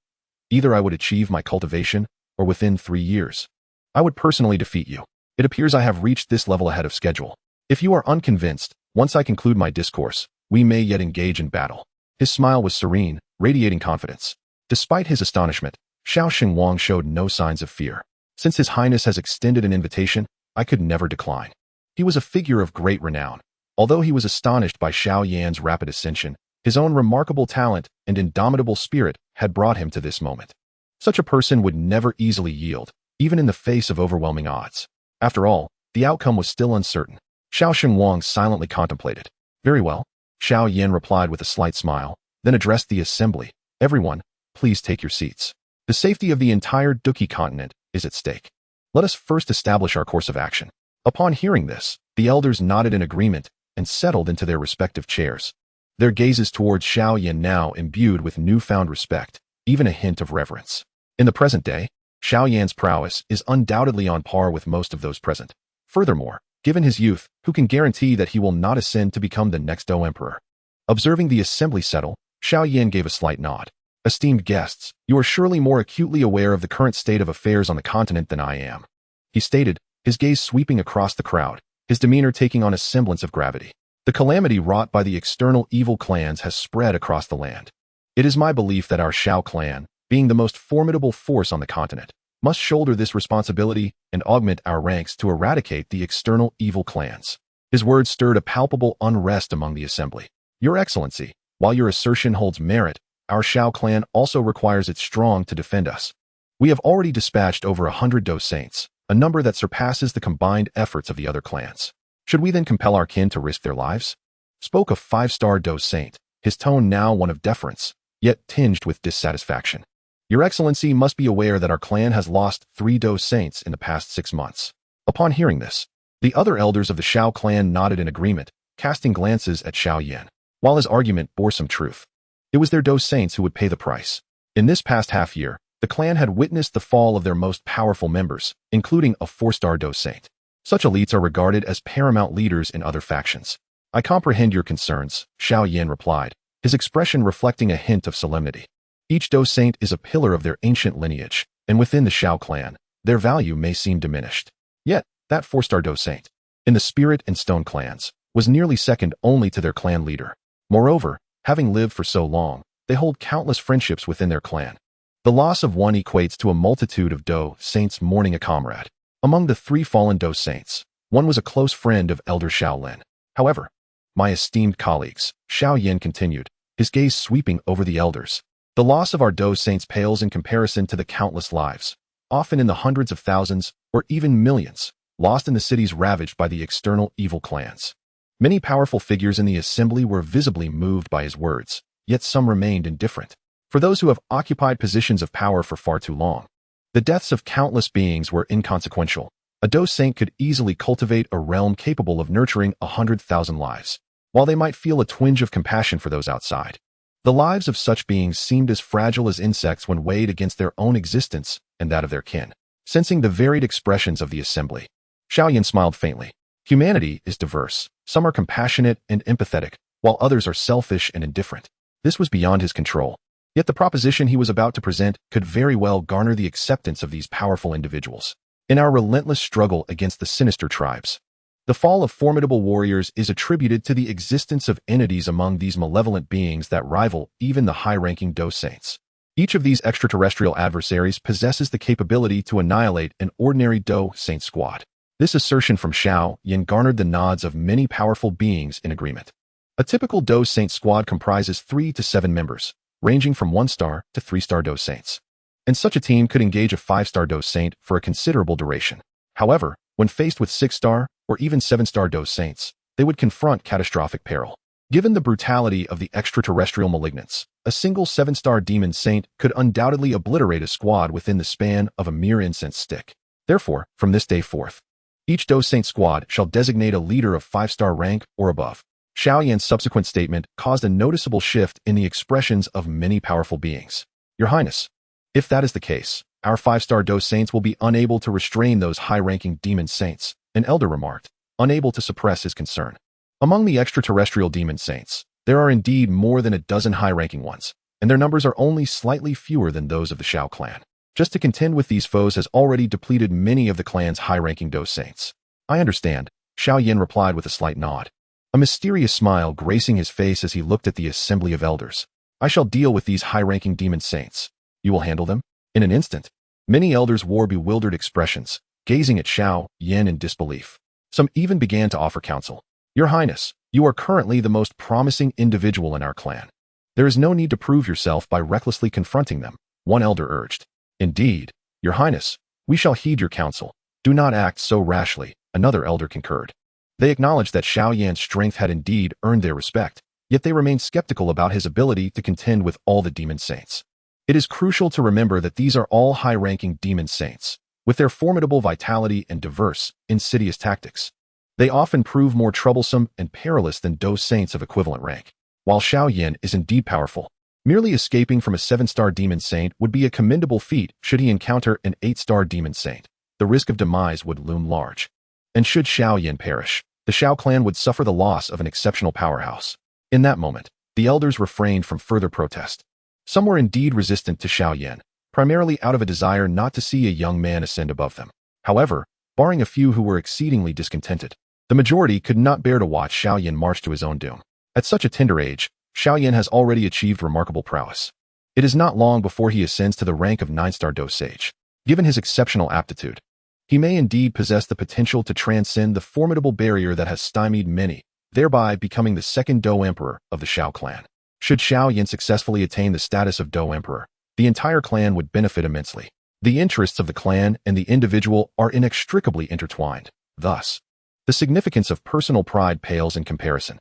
Either I would achieve my cultivation, or within 3 years, I would personally defeat you. It appears I have reached this level ahead of schedule. If you are unconvinced, once I conclude my discourse, we may yet engage in battle." His smile was serene, radiating confidence. Despite his astonishment, Xiao Shengwang showed no signs of fear. Since His Highness has extended an invitation, I could never decline. He was a figure of great renown. Although he was astonished by Xiao Yan's rapid ascension, his own remarkable talent and indomitable spirit had brought him to this moment. Such a person would never easily yield, even in the face of overwhelming odds. After all, the outcome was still uncertain. Xiao Shengwang silently contemplated. "Very well," Xiao Yan replied with a slight smile, then addressed the assembly. "Everyone, please take your seats. The safety of the entire Duqi continent is at stake. Let us first establish our course of action." Upon hearing this, the elders nodded in agreement and settled into their respective chairs. Their gazes towards Xiao Yan now imbued with newfound respect, even a hint of reverence. In the present day, Xiao Yan's prowess is undoubtedly on par with most of those present. Furthermore, given his youth, who can guarantee that he will not ascend to become the next Dou Emperor? Observing the assembly settle, Xiao Yan gave a slight nod. "Esteemed guests, you are surely more acutely aware of the current state of affairs on the continent than I am," he stated, his gaze sweeping across the crowd, his demeanor taking on a semblance of gravity. "The calamity wrought by the external evil clans has spread across the land. It is my belief that our Xiao clan, being the most formidable force on the continent, must shoulder this responsibility and augment our ranks to eradicate the external evil clans." His words stirred a palpable unrest among the assembly. "Your Excellency, while your assertion holds merit, our Xiao clan also requires it strong to defend us. We have already dispatched over 100 Dou Saints, a number that surpasses the combined efforts of the other clans. Should we then compel our kin to risk their lives?" Spoke a 5-star Dou Saint, his tone now one of deference, yet tinged with dissatisfaction. "Your Excellency must be aware that our clan has lost 3 Dou Saints in the past 6 months. Upon hearing this, the other elders of the Xiao clan nodded in agreement, casting glances at Xiao Yan. While his argument bore some truth, it was their Dou Saints who would pay the price. In this past half year, the clan had witnessed the fall of their most powerful members, including a 4-star Dou Saint. Such elites are regarded as paramount leaders in other factions. "I comprehend your concerns," Xiao Yan replied, his expression reflecting a hint of solemnity. Each Dou Saint is a pillar of their ancient lineage, and within the Xiao clan, their value may seem diminished. Yet, that 4-star Dou Saint, in the Spirit and Stone clans, was nearly second only to their clan leader. Moreover, having lived for so long, they hold countless friendships within their clan. The loss of one equates to a multitude of Dou Saints mourning a comrade. Among the 3 fallen Dou Saints, one was a close friend of Elder Xiao Yan. However, my esteemed colleagues, Xiao Yan continued, his gaze sweeping over the elders. The loss of our Dou Saints pales in comparison to the countless lives, often in the hundreds of thousands or even millions, lost in the cities ravaged by the external evil clans. Many powerful figures in the assembly were visibly moved by his words, yet some remained indifferent. For those who have occupied positions of power for far too long, the deaths of countless beings were inconsequential. A Dou Saint could easily cultivate a realm capable of nurturing 100,000 lives, while they might feel a twinge of compassion for those outside. The lives of such beings seemed as fragile as insects when weighed against their own existence and that of their kin. Sensing the varied expressions of the assembly, Xiao Yan smiled faintly. Humanity is diverse. Some are compassionate and empathetic, while others are selfish and indifferent. This was beyond his control. Yet the proposition he was about to present could very well garner the acceptance of these powerful individuals. In our relentless struggle against the sinister tribes, the fall of formidable warriors is attributed to the existence of entities among these malevolent beings that rival even the high-ranking Dou Saints. Each of these extraterrestrial adversaries possesses the capability to annihilate an ordinary Dou Saint squad. This assertion from Xiao Yan garnered the nods of many powerful beings in agreement. A typical Dou Saint squad comprises 3 to 7 members, ranging from 1-star to 3-star Dou Saints. And such a team could engage a 5-star Dou Saint for a considerable duration. However, when faced with 6-star or even 7-star Dou Saints, they would confront catastrophic peril. Given the brutality of the extraterrestrial malignants, a single 7-star Demon Saint could undoubtedly obliterate a squad within the span of a mere incense stick. Therefore, from this day forth, each Dou Saint squad shall designate a leader of 5-star rank or above. Xiao Yan's subsequent statement caused a noticeable shift in the expressions of many powerful beings. Your Highness, if that is the case, our 5-star Dou Saints will be unable to restrain those high-ranking Demon Saints, an elder remarked, unable to suppress his concern. Among the extraterrestrial Demon Saints, there are indeed more than a dozen high-ranking ones, and their numbers are only slightly fewer than those of the Xiao clan. Just to contend with these foes has already depleted many of the clan's high-ranking Dou Saints. I understand, Xiao Yan replied with a slight nod, a mysterious smile gracing his face as he looked at the assembly of elders. I shall deal with these high-ranking Demon Saints. You will handle them? In an instant, many elders wore bewildered expressions, gazing at Xiao Yan in disbelief. Some even began to offer counsel. Your Highness, you are currently the most promising individual in our clan. There is no need to prove yourself by recklessly confronting them, one elder urged. Indeed, Your Highness, we shall heed your counsel. Do not act so rashly, another elder concurred. They acknowledged that Xiao Yan's strength had indeed earned their respect, yet they remained skeptical about his ability to contend with all the Demon Saints. It is crucial to remember that these are all high-ranking Demon Saints, with their formidable vitality and diverse, insidious tactics. They often prove more troublesome and perilous than Dou Saints of equivalent rank. While Xiao Yan is indeed powerful, merely escaping from a 7-star Demon Saint would be a commendable feat should he encounter an 8-star Demon Saint. The risk of demise would loom large. And should Xiao Yan perish, the Xiao clan would suffer the loss of an exceptional powerhouse. In that moment, the elders refrained from further protest. Some were indeed resistant to Xiao Yan, primarily out of a desire not to see a young man ascend above them. However, barring a few who were exceedingly discontented, the majority could not bear to watch Xiao Yan march to his own doom. At such a tender age, Xiao Yan has already achieved remarkable prowess. It is not long before he ascends to the rank of 9-star Dou Sage. Given his exceptional aptitude, he may indeed possess the potential to transcend the formidable barrier that has stymied many, thereby becoming the second Dou Emperor of the Xiao clan. Should Xiao Yan successfully attain the status of Dou Emperor, the entire clan would benefit immensely. The interests of the clan and the individual are inextricably intertwined. Thus, the significance of personal pride pales in comparison.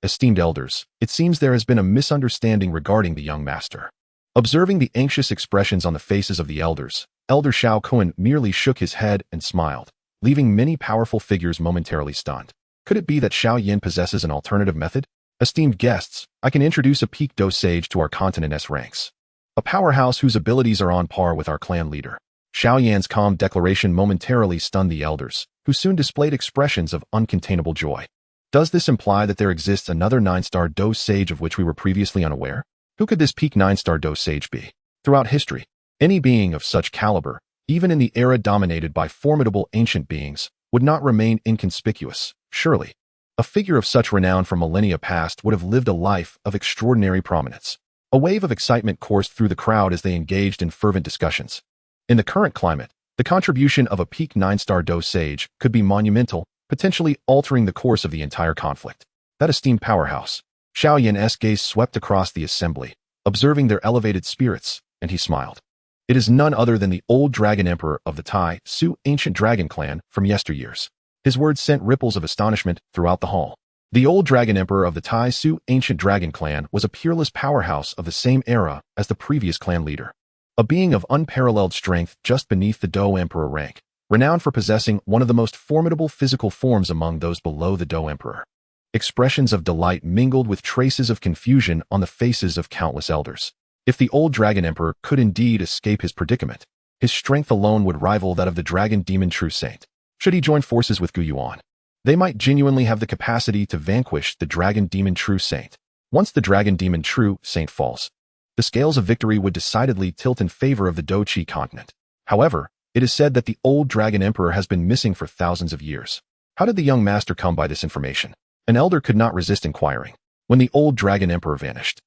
Esteemed elders, it seems there has been a misunderstanding regarding the young master. Observing the anxious expressions on the faces of the elders, Elder Xiao Kuan merely shook his head and smiled, leaving many powerful figures momentarily stunned. Could it be that Xiao Yan possesses an alternative method? Esteemed guests, I can introduce a peak Dou Sage to our continent's ranks. A powerhouse whose abilities are on par with our clan leader. Xiao Yan's calm declaration momentarily stunned the elders, who soon displayed expressions of uncontainable joy. Does this imply that there exists another 9-star Dou Sage of which we were previously unaware? Who could this peak 9-star Dou sage be? Throughout history, any being of such caliber, even in the era dominated by formidable ancient beings, would not remain inconspicuous, surely. A figure of such renown from millennia past would have lived a life of extraordinary prominence. A wave of excitement coursed through the crowd as they engaged in fervent discussions. In the current climate, the contribution of a peak 9-star Dou sage could be monumental, potentially altering the course of the entire conflict. That esteemed powerhouse. Xiao Yan's gaze swept across the assembly, observing their elevated spirits, and he smiled. It is none other than the old Dragon Emperor of the Tai Su ancient dragon clan from yesteryears. His words sent ripples of astonishment throughout the hall. The old Dragon Emperor of the Tai Su ancient dragon clan was a peerless powerhouse of the same era as the previous clan leader. A being of unparalleled strength just beneath the Dou Emperor rank, renowned for possessing one of the most formidable physical forms among those below the Dou Emperor. Expressions of delight mingled with traces of confusion on the faces of countless elders. If the old Dragon Emperor could indeed escape his predicament, his strength alone would rival that of the Dragon Demon True Saint. Should he join forces with Gu Yuan, they might genuinely have the capacity to vanquish the Dragon Demon True Saint. Once the Dragon Demon True Saint falls, the scales of victory would decidedly tilt in favor of the Dou Qi continent. However, it is said that the old Dragon Emperor has been missing for thousands of years. How did the young master come by this information? An elder could not resist inquiring. When the old Dragon Emperor vanished,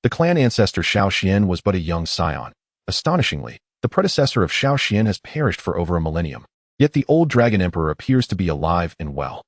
the clan ancestor Xiao Yan was but a young scion. Astonishingly, the predecessor of Xiao Yan has perished for over a millennium. Yet the old Dragon Emperor appears to be alive and well.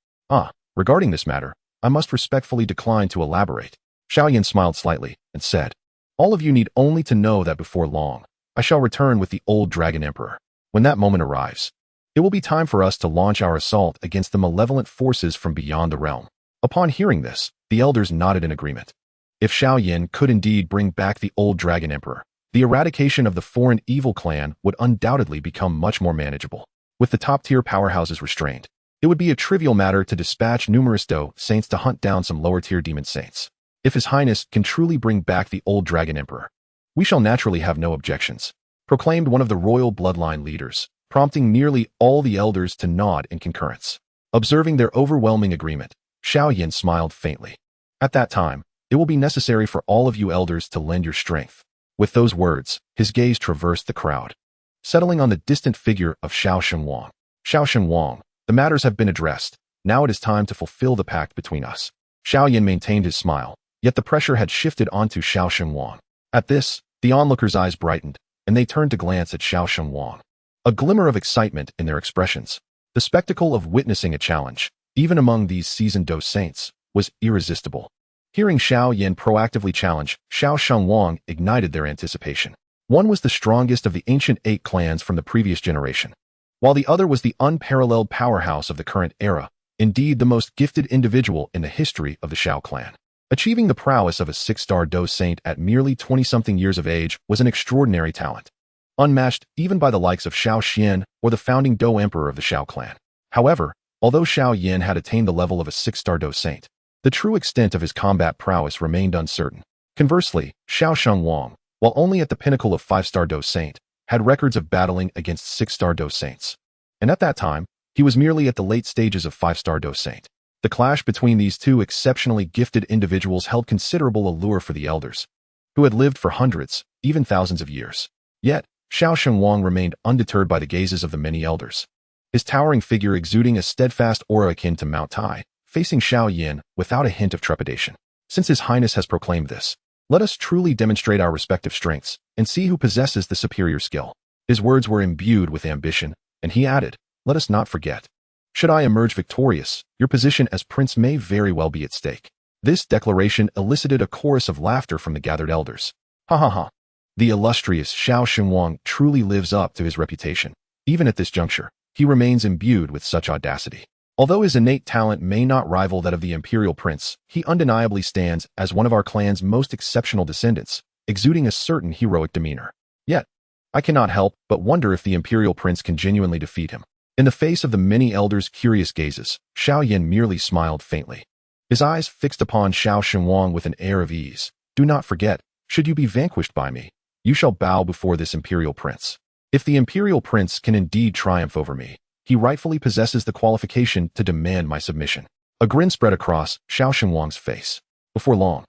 Regarding this matter, I must respectfully decline to elaborate. Xiao Yan smiled slightly and said, all of you need only to know that before long, I shall return with the old Dragon Emperor. When that moment arrives, it will be time for us to launch our assault against the malevolent forces from beyond the realm. Upon hearing this, the elders nodded in agreement. If Xiao Yan could indeed bring back the old Dragon Emperor, the eradication of the foreign evil clan would undoubtedly become much more manageable. With the top-tier powerhouses restrained, it would be a trivial matter to dispatch numerous Dou saints to hunt down some lower-tier demon saints. If His Highness can truly bring back the old Dragon Emperor, we shall naturally have no objections, proclaimed one of the royal bloodline leaders, prompting nearly all the elders to nod in concurrence. Observing their overwhelming agreement, Xiao Yan smiled faintly. At that time, it will be necessary for all of you elders to lend your strength. With those words, his gaze traversed the crowd, settling on the distant figure of Xiao Shenwang. Xiao Shenwang, the matters have been addressed. Now it is time to fulfill the pact between us. Xiao Yan maintained his smile, yet the pressure had shifted onto Xiao Shenwang. At this, the onlookers' eyes brightened, and they turned to glance at Xiao Shenwang. A glimmer of excitement in their expressions. The spectacle of witnessing a challenge, even among these seasoned Dou saints, was irresistible. Hearing Xiao Yan proactively challenge, Xiao Shenwang ignited their anticipation. One was the strongest of the ancient 8 clans from the previous generation, while the other was the unparalleled powerhouse of the current era, indeed the most gifted individual in the history of the Xiao clan. Achieving the prowess of a 6-star Dou saint at merely 20-something years of age was an extraordinary talent, unmatched even by the likes of Xiao Xian or the founding Dou Emperor of the Xiao clan. However, although Xiao Yan had attained the level of a 6-star Dou saint, the true extent of his combat prowess remained uncertain. Conversely, Xiao Shenwang, while only at the pinnacle of 5-star Dou saint, had records of battling against 6-star Dou saints. And at that time, he was merely at the late stages of 5-star Dou saint. The clash between these two exceptionally gifted individuals held considerable allure for the elders, who had lived for hundreds, even thousands of years. Yet, Xiao Shenwang remained undeterred by the gazes of the many elders. His towering figure exuding a steadfast aura akin to Mount Tai, facing Xiao Yan without a hint of trepidation. Since His Highness has proclaimed this, let us truly demonstrate our respective strengths and see who possesses the superior skill. His words were imbued with ambition, and he added, let us not forget. Should I emerge victorious, your position as prince may very well be at stake. This declaration elicited a chorus of laughter from the gathered elders. Ha ha ha. The illustrious Xiao Shenwang truly lives up to his reputation. Even at this juncture, he remains imbued with such audacity. Although his innate talent may not rival that of the imperial prince, he undeniably stands as one of our clan's most exceptional descendants, exuding a certain heroic demeanor. Yet, I cannot help but wonder if the imperial prince can genuinely defeat him. In the face of the many elders' curious gazes, Xiao Yan merely smiled faintly. His eyes fixed upon Xiao Shenwang with an air of ease. Do not forget, should you be vanquished by me, you shall bow before this imperial prince. If the imperial prince can indeed triumph over me, he rightfully possesses the qualification to demand my submission. A grin spread across Xiao Shenwang's face. Before long,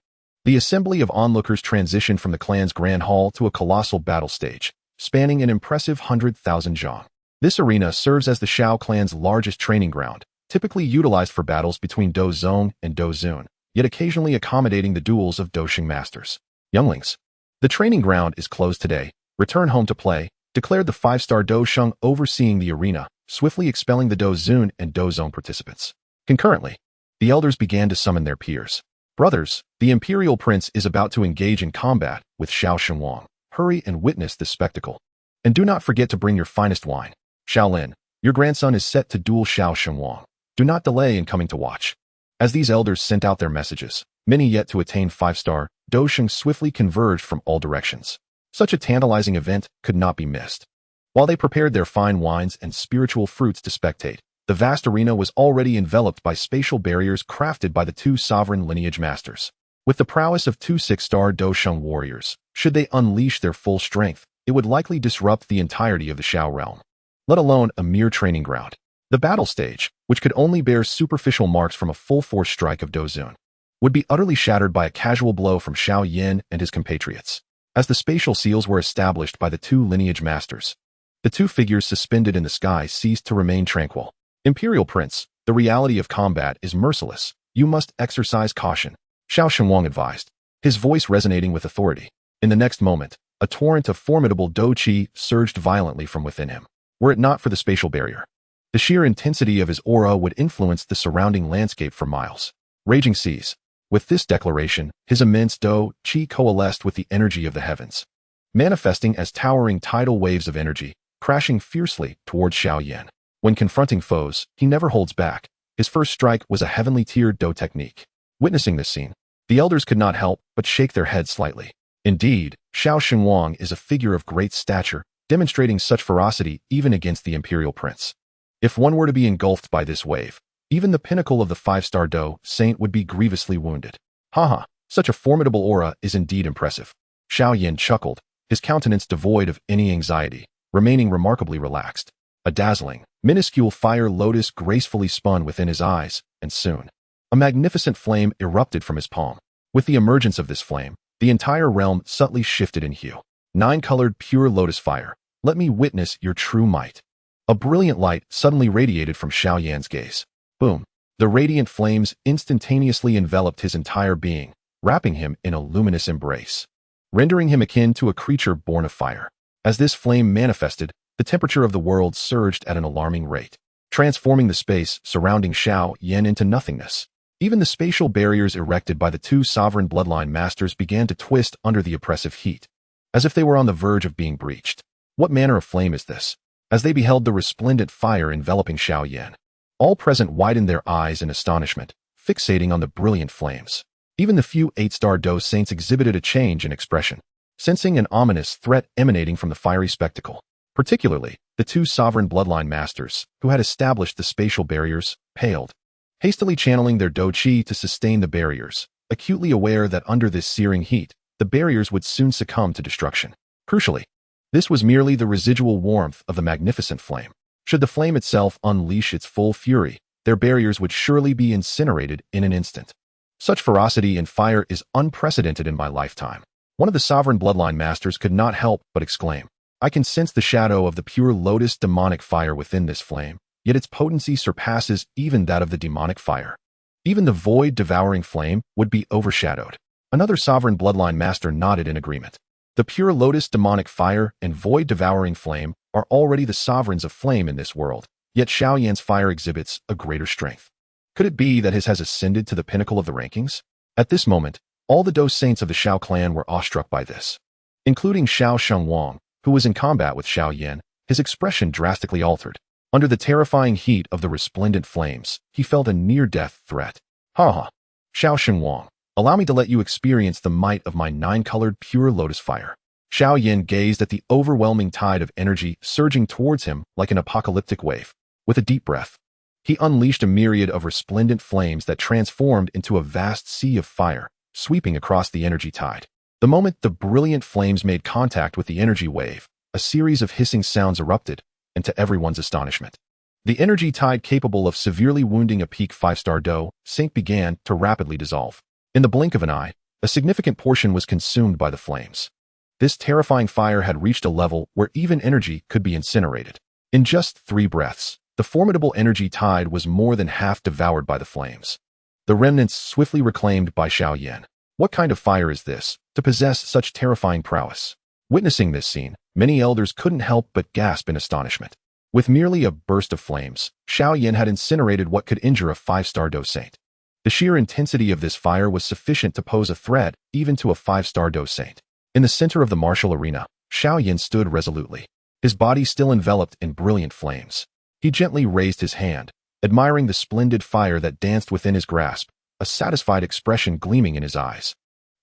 The assembly of onlookers transitioned from the clan's grand hall to a colossal battle stage, spanning an impressive 100,000 zhang. This arena serves as the Xiao clan's largest training ground, typically utilized for battles between Dou Zong and Dou Zun, yet occasionally accommodating the duels of Dousheng masters. Younglings. The training ground is closed today. Return home to play, declared the 5-star Dousheng overseeing the arena, swiftly expelling the Dou Zun and Dou Zong participants. Concurrently, the elders began to summon their peers. Brothers, the Imperial Prince is about to engage in combat with Xiao Shenwang. Hurry and witness this spectacle. And do not forget to bring your finest wine. Shaolin, your grandson is set to duel Xiao Shenwang. Do not delay in coming to watch. As these elders sent out their messages, many yet to attain 5-star, Dousheng swiftly converged from all directions. Such a tantalizing event could not be missed. While they prepared their fine wines and spiritual fruits to spectate, the vast arena was already enveloped by spatial barriers crafted by the 2 sovereign lineage masters. With the prowess of 2 6-star Dousheng warriors, should they unleash their full strength, it would likely disrupt the entirety of the Xiao realm, let alone a mere training ground. The battle stage, which could only bear superficial marks from a full-force strike of Dou Zun, would be utterly shattered by a casual blow from Xiao Yan and his compatriots. As the spatial seals were established by the 2 lineage masters, the 2 figures suspended in the sky ceased to remain tranquil. Imperial Prince, the reality of combat is merciless. You must exercise caution, Xiao Shenwang advised, his voice resonating with authority. In the next moment, a torrent of formidable Dou Qi surged violently from within him. Were it not for the spatial barrier, the sheer intensity of his aura would influence the surrounding landscape for miles. Raging seas. With this declaration, his immense Dou Qi coalesced with the energy of the heavens, manifesting as towering tidal waves of energy, crashing fiercely towards Xiao Yan. When confronting foes, he never holds back. His first strike was a heavenly tiered Dou technique. Witnessing this scene, the elders could not help but shake their heads slightly. Indeed, Xiao Shenwang is a figure of great stature, demonstrating such ferocity even against the Imperial Prince. If one were to be engulfed by this wave, even the pinnacle of the 5-star Dou Saint would be grievously wounded. Haha, such a formidable aura is indeed impressive. Xiao Yan chuckled, his countenance devoid of any anxiety, remaining remarkably relaxed. A dazzling, minuscule fire lotus gracefully spun within his eyes, and soon, a magnificent flame erupted from his palm. With the emergence of this flame, the entire realm subtly shifted in hue. 9-colored pure lotus fire. Let me witness your true might. A brilliant light suddenly radiated from Xiao Yan's gaze. Boom. The radiant flames instantaneously enveloped his entire being, wrapping him in a luminous embrace, rendering him akin to a creature born of fire. As this flame manifested, the temperature of the world surged at an alarming rate, transforming the space surrounding Xiao Yan into nothingness. Even the spatial barriers erected by the 2 sovereign bloodline masters began to twist under the oppressive heat, as if they were on the verge of being breached. What manner of flame is this? As they beheld the resplendent fire enveloping Xiao Yan, all present widened their eyes in astonishment, fixating on the brilliant flames. Even the few 8-star Dou Saints exhibited a change in expression, sensing an ominous threat emanating from the fiery spectacle. Particularly, the 2 sovereign bloodline masters, who had established the spatial barriers, paled, hastily channeling their Dou Qi to sustain the barriers, acutely aware that under this searing heat, the barriers would soon succumb to destruction. Crucially, this was merely the residual warmth of the magnificent flame. Should the flame itself unleash its full fury, their barriers would surely be incinerated in an instant. Such ferocity and fire is unprecedented in my lifetime. One of the sovereign bloodline masters could not help but exclaim, I can sense the shadow of the pure lotus demonic fire within this flame, yet its potency surpasses even that of the demonic fire. Even the void-devouring flame would be overshadowed. Another sovereign bloodline master nodded in agreement. The pure lotus demonic fire and void-devouring flame are already the sovereigns of flame in this world, yet Xiao Yan's fire exhibits a greater strength. Could it be that his has ascended to the pinnacle of the rankings? At this moment, all the Dou Saints of the Xiao clan were awestruck by this, including Xiao Shenwang, who was in combat with Xiao Yan. His expression drastically altered. Under the terrifying heat of the resplendent flames, he felt a near-death threat. Ha! Xiao Shenwang, allow me to let you experience the might of my 9-colored pure lotus fire. Xiao Yan gazed at the overwhelming tide of energy surging towards him like an apocalyptic wave. With a deep breath, he unleashed a myriad of resplendent flames that transformed into a vast sea of fire, sweeping across the energy tide. The moment the brilliant flames made contact with the energy wave, a series of hissing sounds erupted, and to everyone's astonishment, the energy tide capable of severely wounding a peak 5-star Dou Saint began to rapidly dissolve. In the blink of an eye, A significant portion was consumed by the flames. This terrifying fire had reached a level where even energy could be incinerated. In just 3 breaths, the formidable energy tide was more than half devoured by the flames. The remnants swiftly reclaimed by Xiao Yan. What kind of fire is this, to possess such terrifying prowess? Witnessing this scene, many elders couldn't help but gasp in astonishment. With merely a burst of flames, Xiao Yan had incinerated what could injure a 5-star Dou Saint. The sheer intensity of this fire was sufficient to pose a threat even to a 5-star Dou Saint. In the center of the martial arena, Xiao Yan stood resolutely, his body still enveloped in brilliant flames. He gently raised his hand, admiring the splendid fire that danced within his grasp, a satisfied expression gleaming in his eyes.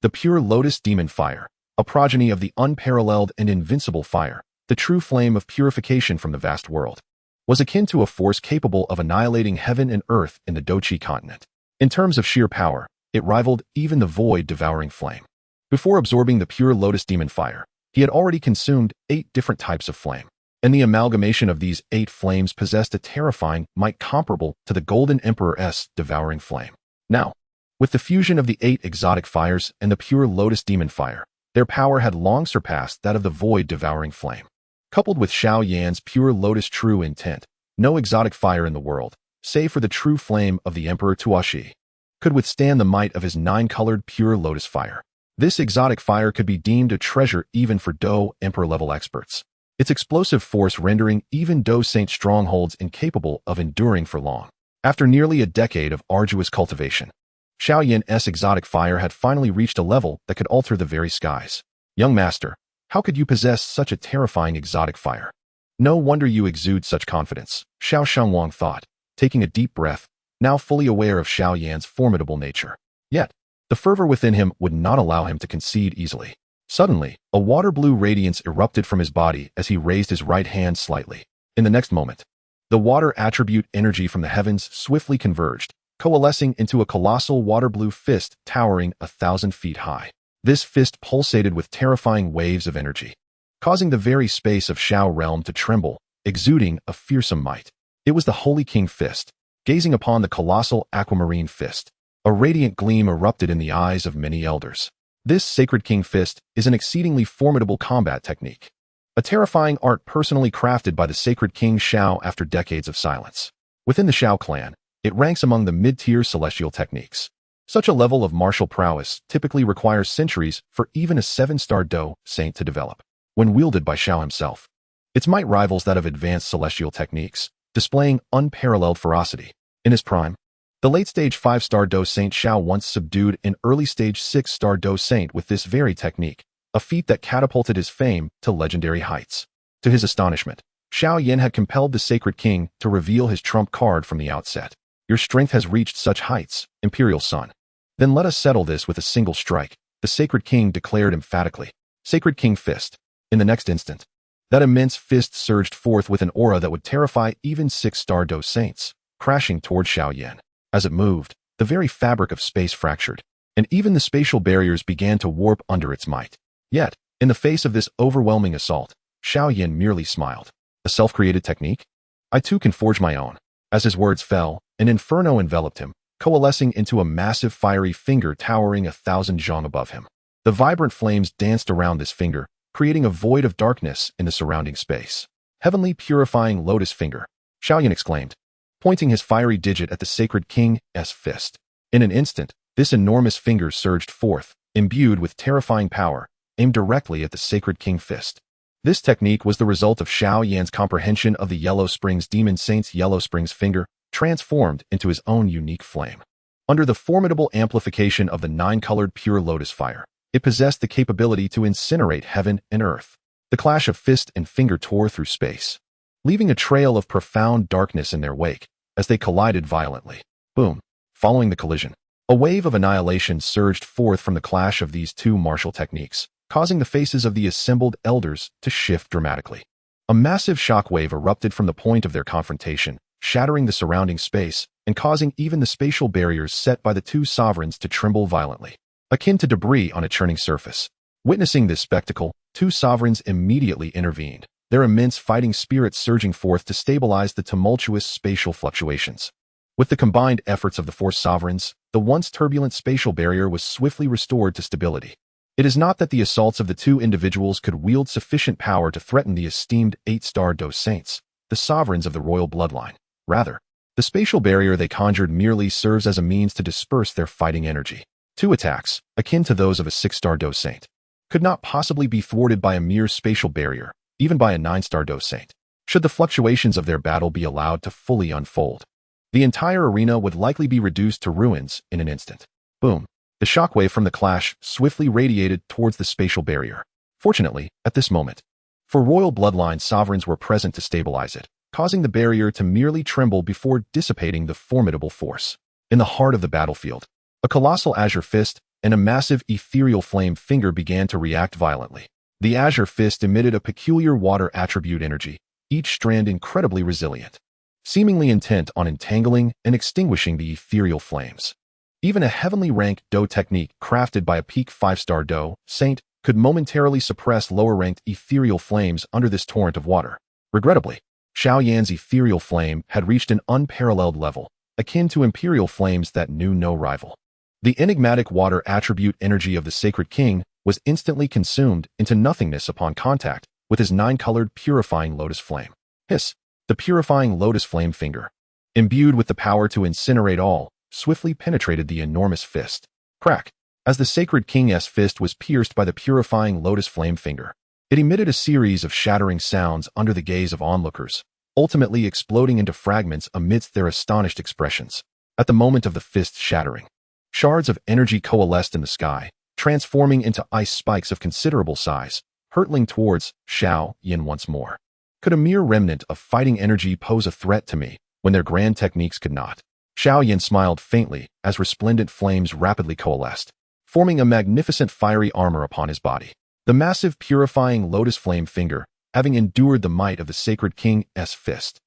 The pure lotus demon fire, a progeny of the unparalleled and invincible fire, the true flame of purification from the vast world, was akin to a force capable of annihilating heaven and earth in the Douqi continent. In terms of sheer power, it rivaled even the void-devouring flame. Before absorbing the pure lotus demon fire, he had already consumed 8 different types of flame, and the amalgamation of these 8 flames possessed a terrifying might comparable to the Golden Emperor's devouring flame. Now, with the fusion of the 8 exotic fires and the pure lotus demon fire, their power had long surpassed that of the void-devouring flame. Coupled with Xiao Yan's pure lotus true intent, no exotic fire in the world, save for the true flame of the Emperor Tuashi, could withstand the might of his 9-colored pure lotus fire. This exotic fire could be deemed a treasure even for Dou Emperor level experts, its explosive force rendering even Dou Saint strongholds incapable of enduring for long. After nearly a decade of arduous cultivation, Xiao Yan's exotic fire had finally reached a level that could alter the very skies. Young master, how could you possess such a terrifying exotic fire? No wonder you exude such confidence, Xiao Shangwang thought, taking a deep breath, now fully aware of Xiao Yan's formidable nature. Yet, the fervor within him would not allow him to concede easily. Suddenly, a water-blue radiance erupted from his body as he raised his right hand slightly. In the next moment, the water attribute energy from the heavens swiftly converged, coalescing into a colossal water-blue fist towering 1,000 feet high. This fist pulsated with terrifying waves of energy, causing the very space of Xiao realm to tremble, exuding a fearsome might. It was the Holy King Fist. Gazing upon the colossal aquamarine fist, a radiant gleam erupted in the eyes of many elders. This Sacred King Fist is an exceedingly formidable combat technique, a terrifying art personally crafted by the Sacred King Xiao after decades of silence. Within the Xiao clan, it ranks among the mid-tier celestial techniques. Such a level of martial prowess typically requires centuries for even a 7-star Dou Saint to develop. When wielded by Xiao himself, its might rivals that of advanced celestial techniques, displaying unparalleled ferocity. In his prime, the late-stage 5-star Dou Saint Xiao once subdued an early-stage 6-star Dou Saint with this very technique, a feat that catapulted his fame to legendary heights. To his astonishment, Xiao Yan had compelled the Sacred King to reveal his trump card from the outset. Your strength has reached such heights, Imperial Son. Then let us settle this with a single strike, the Sacred King declared emphatically. Sacred King Fist. In the next instant, that immense fist surged forth with an aura that would terrify even 6-star Dou Saints, crashing toward Xiao Yan. As it moved, the very fabric of space fractured, and even the spatial barriers began to warp under its might. Yet, in the face of this overwhelming assault, Xiao Yan merely smiled. A self-created technique? I too can forge my own. As his words fell, an inferno enveloped him, coalescing into a massive fiery finger towering 1,000 zhang above him. The vibrant flames danced around this finger, creating a void of darkness in the surrounding space. Heavenly purifying lotus finger, Xiao Yan exclaimed, pointing his fiery digit at the Sacred King's fist. In an instant, this enormous finger surged forth, imbued with terrifying power, aimed directly at the Sacred King Fist. This technique was the result of Xiao Yan's comprehension of the Yellow Springs Demon Saint's Yellow Springs finger, transformed into his own unique flame. Under the formidable amplification of the 9-colored pure lotus fire, it possessed the capability to incinerate heaven and earth. The clash of fist and finger tore through space, leaving a trail of profound darkness in their wake as they collided violently. Boom! Following the collision, a wave of annihilation surged forth from the clash of these two martial techniques, causing the faces of the assembled elders to shift dramatically. A massive shockwave erupted from the point of their confrontation, shattering the surrounding space and causing even the spatial barriers set by the two sovereigns to tremble violently, akin to debris on a churning surface. Witnessing this spectacle, two sovereigns immediately intervened, their immense fighting spirits surging forth to stabilize the tumultuous spatial fluctuations. With the combined efforts of the four sovereigns, the once turbulent spatial barrier was swiftly restored to stability. It is not that the assaults of the two individuals could wield sufficient power to threaten the esteemed 8-star Dou Saints, the sovereigns of the royal bloodline. Rather, the spatial barrier they conjured merely serves as a means to disperse their fighting energy. Two attacks, akin to those of a 6-star Dou Saint, could not possibly be thwarted by a mere spatial barrier, even by a 9-star Dou Saint, should the fluctuations of their battle be allowed to fully unfold. The entire arena would likely be reduced to ruins in an instant. Boom. The shockwave from the clash swiftly radiated towards the spatial barrier. Fortunately, at this moment, for royal bloodline sovereigns were present to stabilize it, causing the barrier to merely tremble before dissipating the formidable force. In the heart of the battlefield, a colossal azure fist and a massive ethereal flame finger began to react violently. The azure fist emitted a peculiar water attribute energy, each strand incredibly resilient, seemingly intent on entangling and extinguishing the ethereal flames. Even a heavenly ranked Dou technique crafted by a peak 5-star Dou Saint could momentarily suppress lower-ranked ethereal flames under this torrent of water. Regrettably, Xiao Yan's ethereal flame had reached an unparalleled level, akin to imperial flames that knew no rival. The enigmatic water attribute energy of the Sacred King was instantly consumed into nothingness upon contact with his 9-colored purifying lotus flame. Hiss! The purifying lotus flame finger, imbued with the power to incinerate all, swiftly penetrated the enormous fist. Crack! As the Sacred King's fist was pierced by the purifying lotus flame finger, it emitted a series of shattering sounds under the gaze of onlookers, ultimately exploding into fragments amidst their astonished expressions. At the moment of the fist's shattering, shards of energy coalesced in the sky, transforming into ice spikes of considerable size, hurtling towards Xiao Yan once more. Could a mere remnant of fighting energy pose a threat to me when their grand techniques could not? Xiao Yan smiled faintly as resplendent flames rapidly coalesced, forming a magnificent fiery armor upon his body. The massive purifying lotus flame finger, having endured the might of the Sacred King's fist,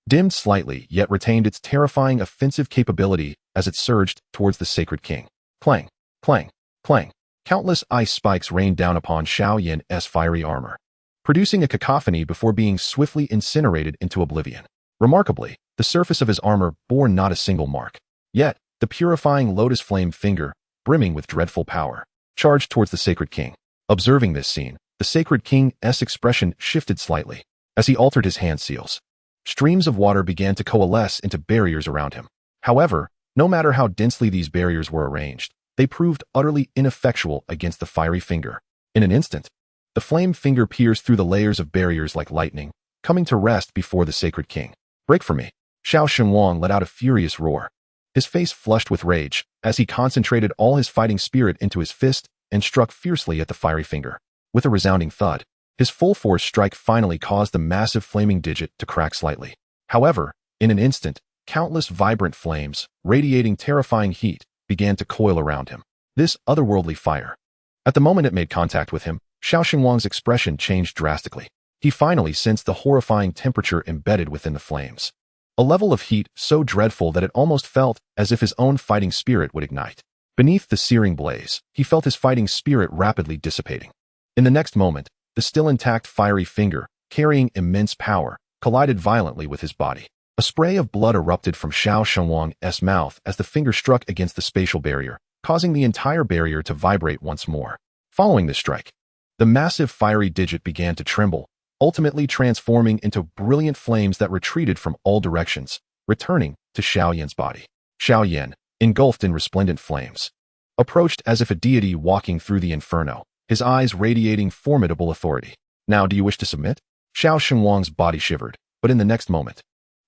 dimmed slightly yet retained its terrifying offensive capability as it surged towards the Sacred King. Clang, clang, clang. Countless ice spikes rained down upon Xiao Yan's fiery armor, producing a cacophony before being swiftly incinerated into oblivion. Remarkably, the surface of his armor bore not a single mark. Yet, the purifying lotus flame finger, brimming with dreadful power, charged towards the Sacred King. Observing this scene, the Sacred King's expression shifted slightly. As he altered his hand seals, streams of water began to coalesce into barriers around him. However, no matter how densely these barriers were arranged, they proved utterly ineffectual against the fiery finger. In an instant, the flame finger pierced through the layers of barriers like lightning, coming to rest before the Sacred King. Break for me! Xiao Shenhuang let out a furious roar, his face flushed with rage as he concentrated all his fighting spirit into his fist and struck fiercely at the fiery finger. With a resounding thud, his full-force strike finally caused the massive flaming digit to crack slightly. However, in an instant, countless vibrant flames, radiating terrifying heat, began to coil around him. This otherworldly fire. At the moment it made contact with him, Xiao Shenhuang's expression changed drastically. He finally sensed the horrifying temperature embedded within the flames. A level of heat so dreadful that it almost felt as if his own fighting spirit would ignite. Beneath the searing blaze, he felt his fighting spirit rapidly dissipating. In the next moment, the still intact fiery finger, carrying immense power, collided violently with his body. A spray of blood erupted from Xiao Shenhuang's mouth as the finger struck against the spatial barrier, causing the entire barrier to vibrate once more. Following this strike, the massive fiery digit began to tremble, ultimately transforming into brilliant flames that retreated from all directions, returning to Xiao Yan's body. Xiao Yan, engulfed in resplendent flames, approached as if a deity walking through the inferno, his eyes radiating formidable authority. Now do you wish to submit? Xiao Shenhuang's body shivered, but in the next moment,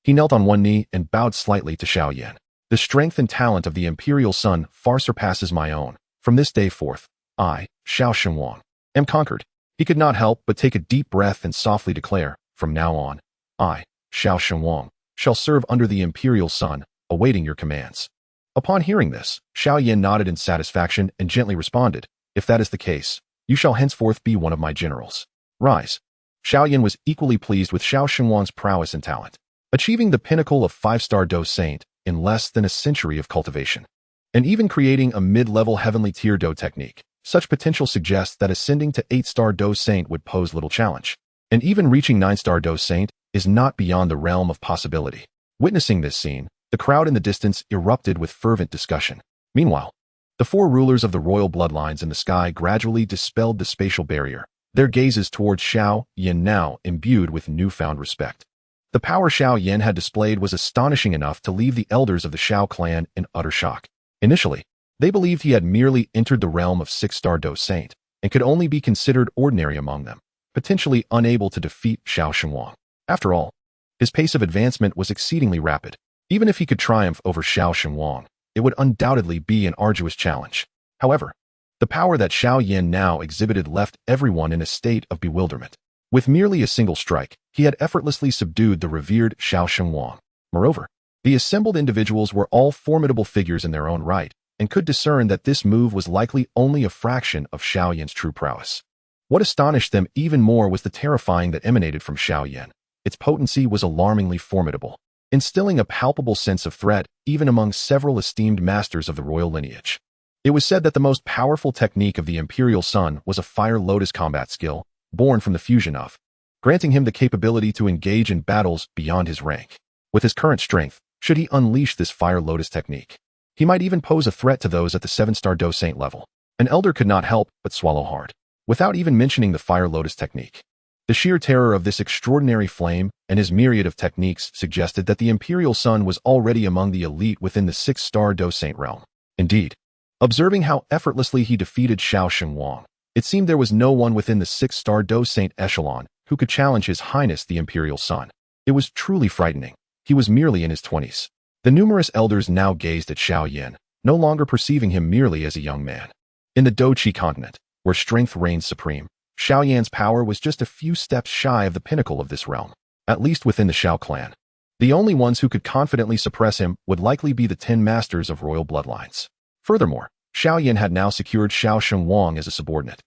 he knelt on one knee and bowed slightly to Xiao Yan. The strength and talent of the Imperial Son far surpasses my own. From this day forth, I, Xiao Shenhuang, am conquered. He could not help but take a deep breath and softly declare, from now on, I, Xiao Shenhuang, shall serve under the Imperial Son, awaiting your commands. Upon hearing this, Xiao Yan nodded in satisfaction and gently responded, if that is the case, you shall henceforth be one of my generals. Rise. Xiao Yan was equally pleased with Xiao Shenhuang's prowess and talent, achieving the pinnacle of 5-star Dou Saint in less than a century of cultivation, and even creating a mid-level heavenly tier Dou technique. Such potential suggests that ascending to 8-star Dou Saint would pose little challenge, and even reaching 9-star Dou Saint is not beyond the realm of possibility. Witnessing this scene, The crowd in the distance erupted with fervent discussion. Meanwhile, the four rulers of the royal bloodlines in the sky gradually dispelled the spatial barrier, their gazes towards Xiao Yan now imbued with newfound respect. The power Xiao Yan had displayed was astonishing enough to leave the elders of the Xiao clan in utter shock. Initially, they believed he had merely entered the realm of six-star Dou Saint and could only be considered ordinary among them, potentially unable to defeat Xiao Shenhuang. After all, his pace of advancement was exceedingly rapid. Even if he could triumph over Xiao Shenhuang, it would undoubtedly be an arduous challenge. However, the power that Xiao Yan now exhibited left everyone in a state of bewilderment. With merely a single strike, he had effortlessly subdued the revered Xiao Shenhuang. Moreover, the assembled individuals were all formidable figures in their own right, and could discern that this move was likely only a fraction of Xiao Yan's true prowess. What astonished them even more was the terrifying that emanated from Xiao Yan. Its potency was alarmingly formidable, instilling a palpable sense of threat even among several esteemed masters of the royal lineage. It was said that the most powerful technique of the Imperial Sun was a fire lotus combat skill, born from the fusion of, granting him the capability to engage in battles beyond his rank. With his current strength, should he unleash this fire lotus technique, he might even pose a threat to those at the 7-star Dou Saint level. An elder could not help but swallow hard, without even mentioning the fire lotus technique. The sheer terror of this extraordinary flame and his myriad of techniques suggested that the Imperial Sun was already among the elite within the 6-star Dou Saint realm. Indeed, observing how effortlessly he defeated Xiao Shenhuang, it seemed there was no one within the 6-star Dou Saint echelon who could challenge His Highness the Imperial Sun. It was truly frightening. He was merely in his 20s. The numerous elders now gazed at Xiao Yan, no longer perceiving him merely as a young man. In the Douqi continent, where strength reigned supreme, Xiao Yan's power was just a few steps shy of the pinnacle of this realm, at least within the Xiao clan. The only ones who could confidently suppress him would likely be the 10 masters of royal bloodlines. Furthermore, Xiao Yan had now secured Xiao Shenhuang as a subordinate.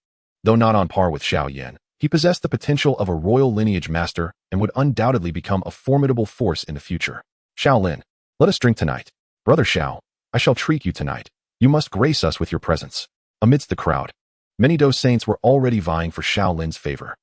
Though not on par with Xiao Yan, he possessed the potential of a royal lineage master and would undoubtedly become a formidable force in the future. Shaolin, let us drink tonight. Brother Xiao, I shall treat you tonight. You must grace us with your presence. Amidst the crowd, many Dou Saints were already vying for Shaolin's favor.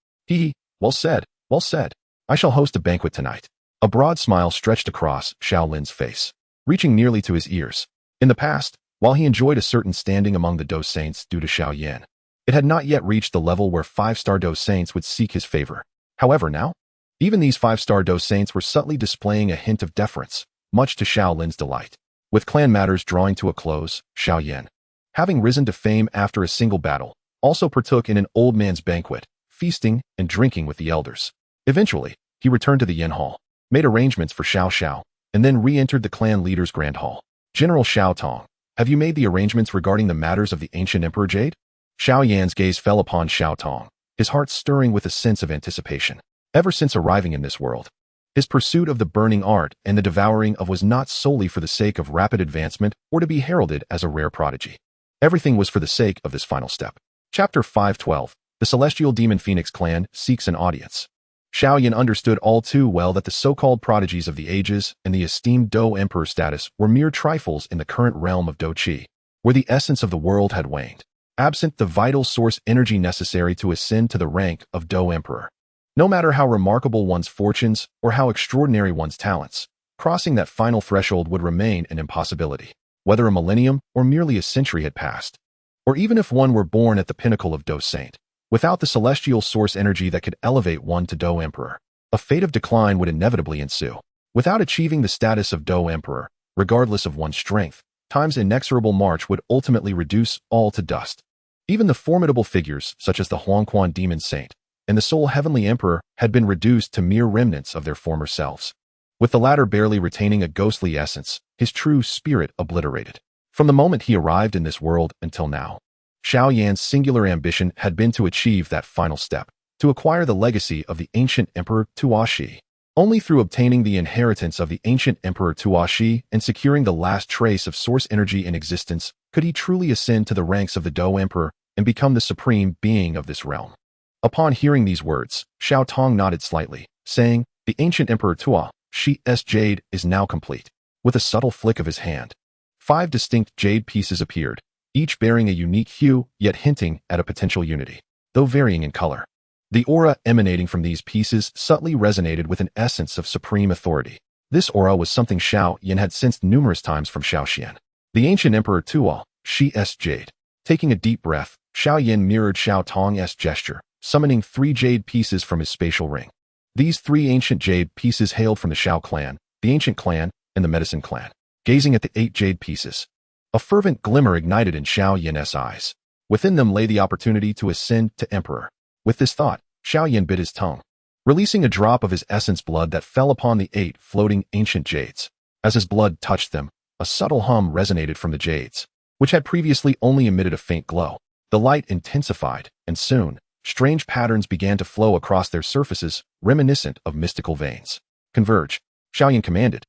Well said, well said. I shall host a banquet tonight. A broad smile stretched across Shaolin's face, reaching nearly to his ears. In the past, while he enjoyed a certain standing among the Dou Saints due to Xiao Yan, it had not yet reached the level where 5-star Dou Saints would seek his favor. However, now, even these 5-star Dou Saints were subtly displaying a hint of deference, much to Shaolin's delight. With clan matters drawing to a close, Xiao Yan, having risen to fame after a single battle, also partook in an old man's banquet, feasting and drinking with the elders. Eventually, he returned to the Yin Hall, made arrangements for Xiao Xiao, and then re-entered the clan leader's grand hall. General Xiao Tong, have you made the arrangements regarding the matters of the ancient Emperor Jade? Xiao Yan's gaze fell upon Xiao Tong, his heart stirring with a sense of anticipation. Ever since arriving in this world, his pursuit of the burning art and the devouring of was not solely for the sake of rapid advancement or to be heralded as a rare prodigy. Everything was for the sake of this final step. Chapter 512, The Celestial Demon Phoenix Clan Seeks an Audience. Xiao Yan understood all too well that the so-called prodigies of the ages and the esteemed Dou Emperor status were mere trifles in the current realm of Douqi, where the essence of the world had waned, absent the vital source energy necessary to ascend to the rank of Dou Emperor. No matter how remarkable one's fortunes or how extraordinary one's talents, crossing that final threshold would remain an impossibility, whether a millennium or merely a century had passed. Or even if one were born at the pinnacle of Dou Saint, without the celestial source energy that could elevate one to Dou Emperor, a fate of decline would inevitably ensue. Without achieving the status of Dou Emperor, regardless of one's strength, time's inexorable march would ultimately reduce all to dust. Even the formidable figures such as the Huangquan Demon Saint and the Soul Heavenly Emperor had been reduced to mere remnants of their former selves, with the latter barely retaining a ghostly essence, his true spirit obliterated. From the moment he arrived in this world until now, Xiao Yan's singular ambition had been to achieve that final step, to acquire the legacy of the ancient Emperor Tuaxi. Only through obtaining the inheritance of the ancient Emperor Tuaxi and securing the last trace of source energy in existence could he truly ascend to the ranks of the Dou Emperor and become the supreme being of this realm. Upon hearing these words, Xiao Tong nodded slightly, saying, "The ancient Emperor Tuaxi's jade is now complete." With a subtle flick of his hand, 5 distinct jade pieces appeared, each bearing a unique hue, yet hinting at a potential unity, though varying in color. The aura emanating from these pieces subtly resonated with an essence of supreme authority. This aura was something Xiao Yan had sensed numerous times from Xiao Xian. The ancient Emperor Tuo, Shi's jade. Taking a deep breath, Xiao Yan mirrored Xiao Tong's gesture, summoning 3 jade pieces from his spatial ring. These 3 ancient jade pieces hailed from the Xiao clan, the ancient clan, and the medicine clan. Gazing at the 8 jade pieces, a fervent glimmer ignited in Xiao Yan's eyes. Within them lay the opportunity to ascend to Emperor. With this thought, Xiao Yan bit his tongue, releasing a drop of his essence blood that fell upon the 8 floating ancient jades. As his blood touched them, a subtle hum resonated from the jades, which had previously only emitted a faint glow. The light intensified, and soon, strange patterns began to flow across their surfaces, reminiscent of mystical veins. Converge, Xiao Yan commanded,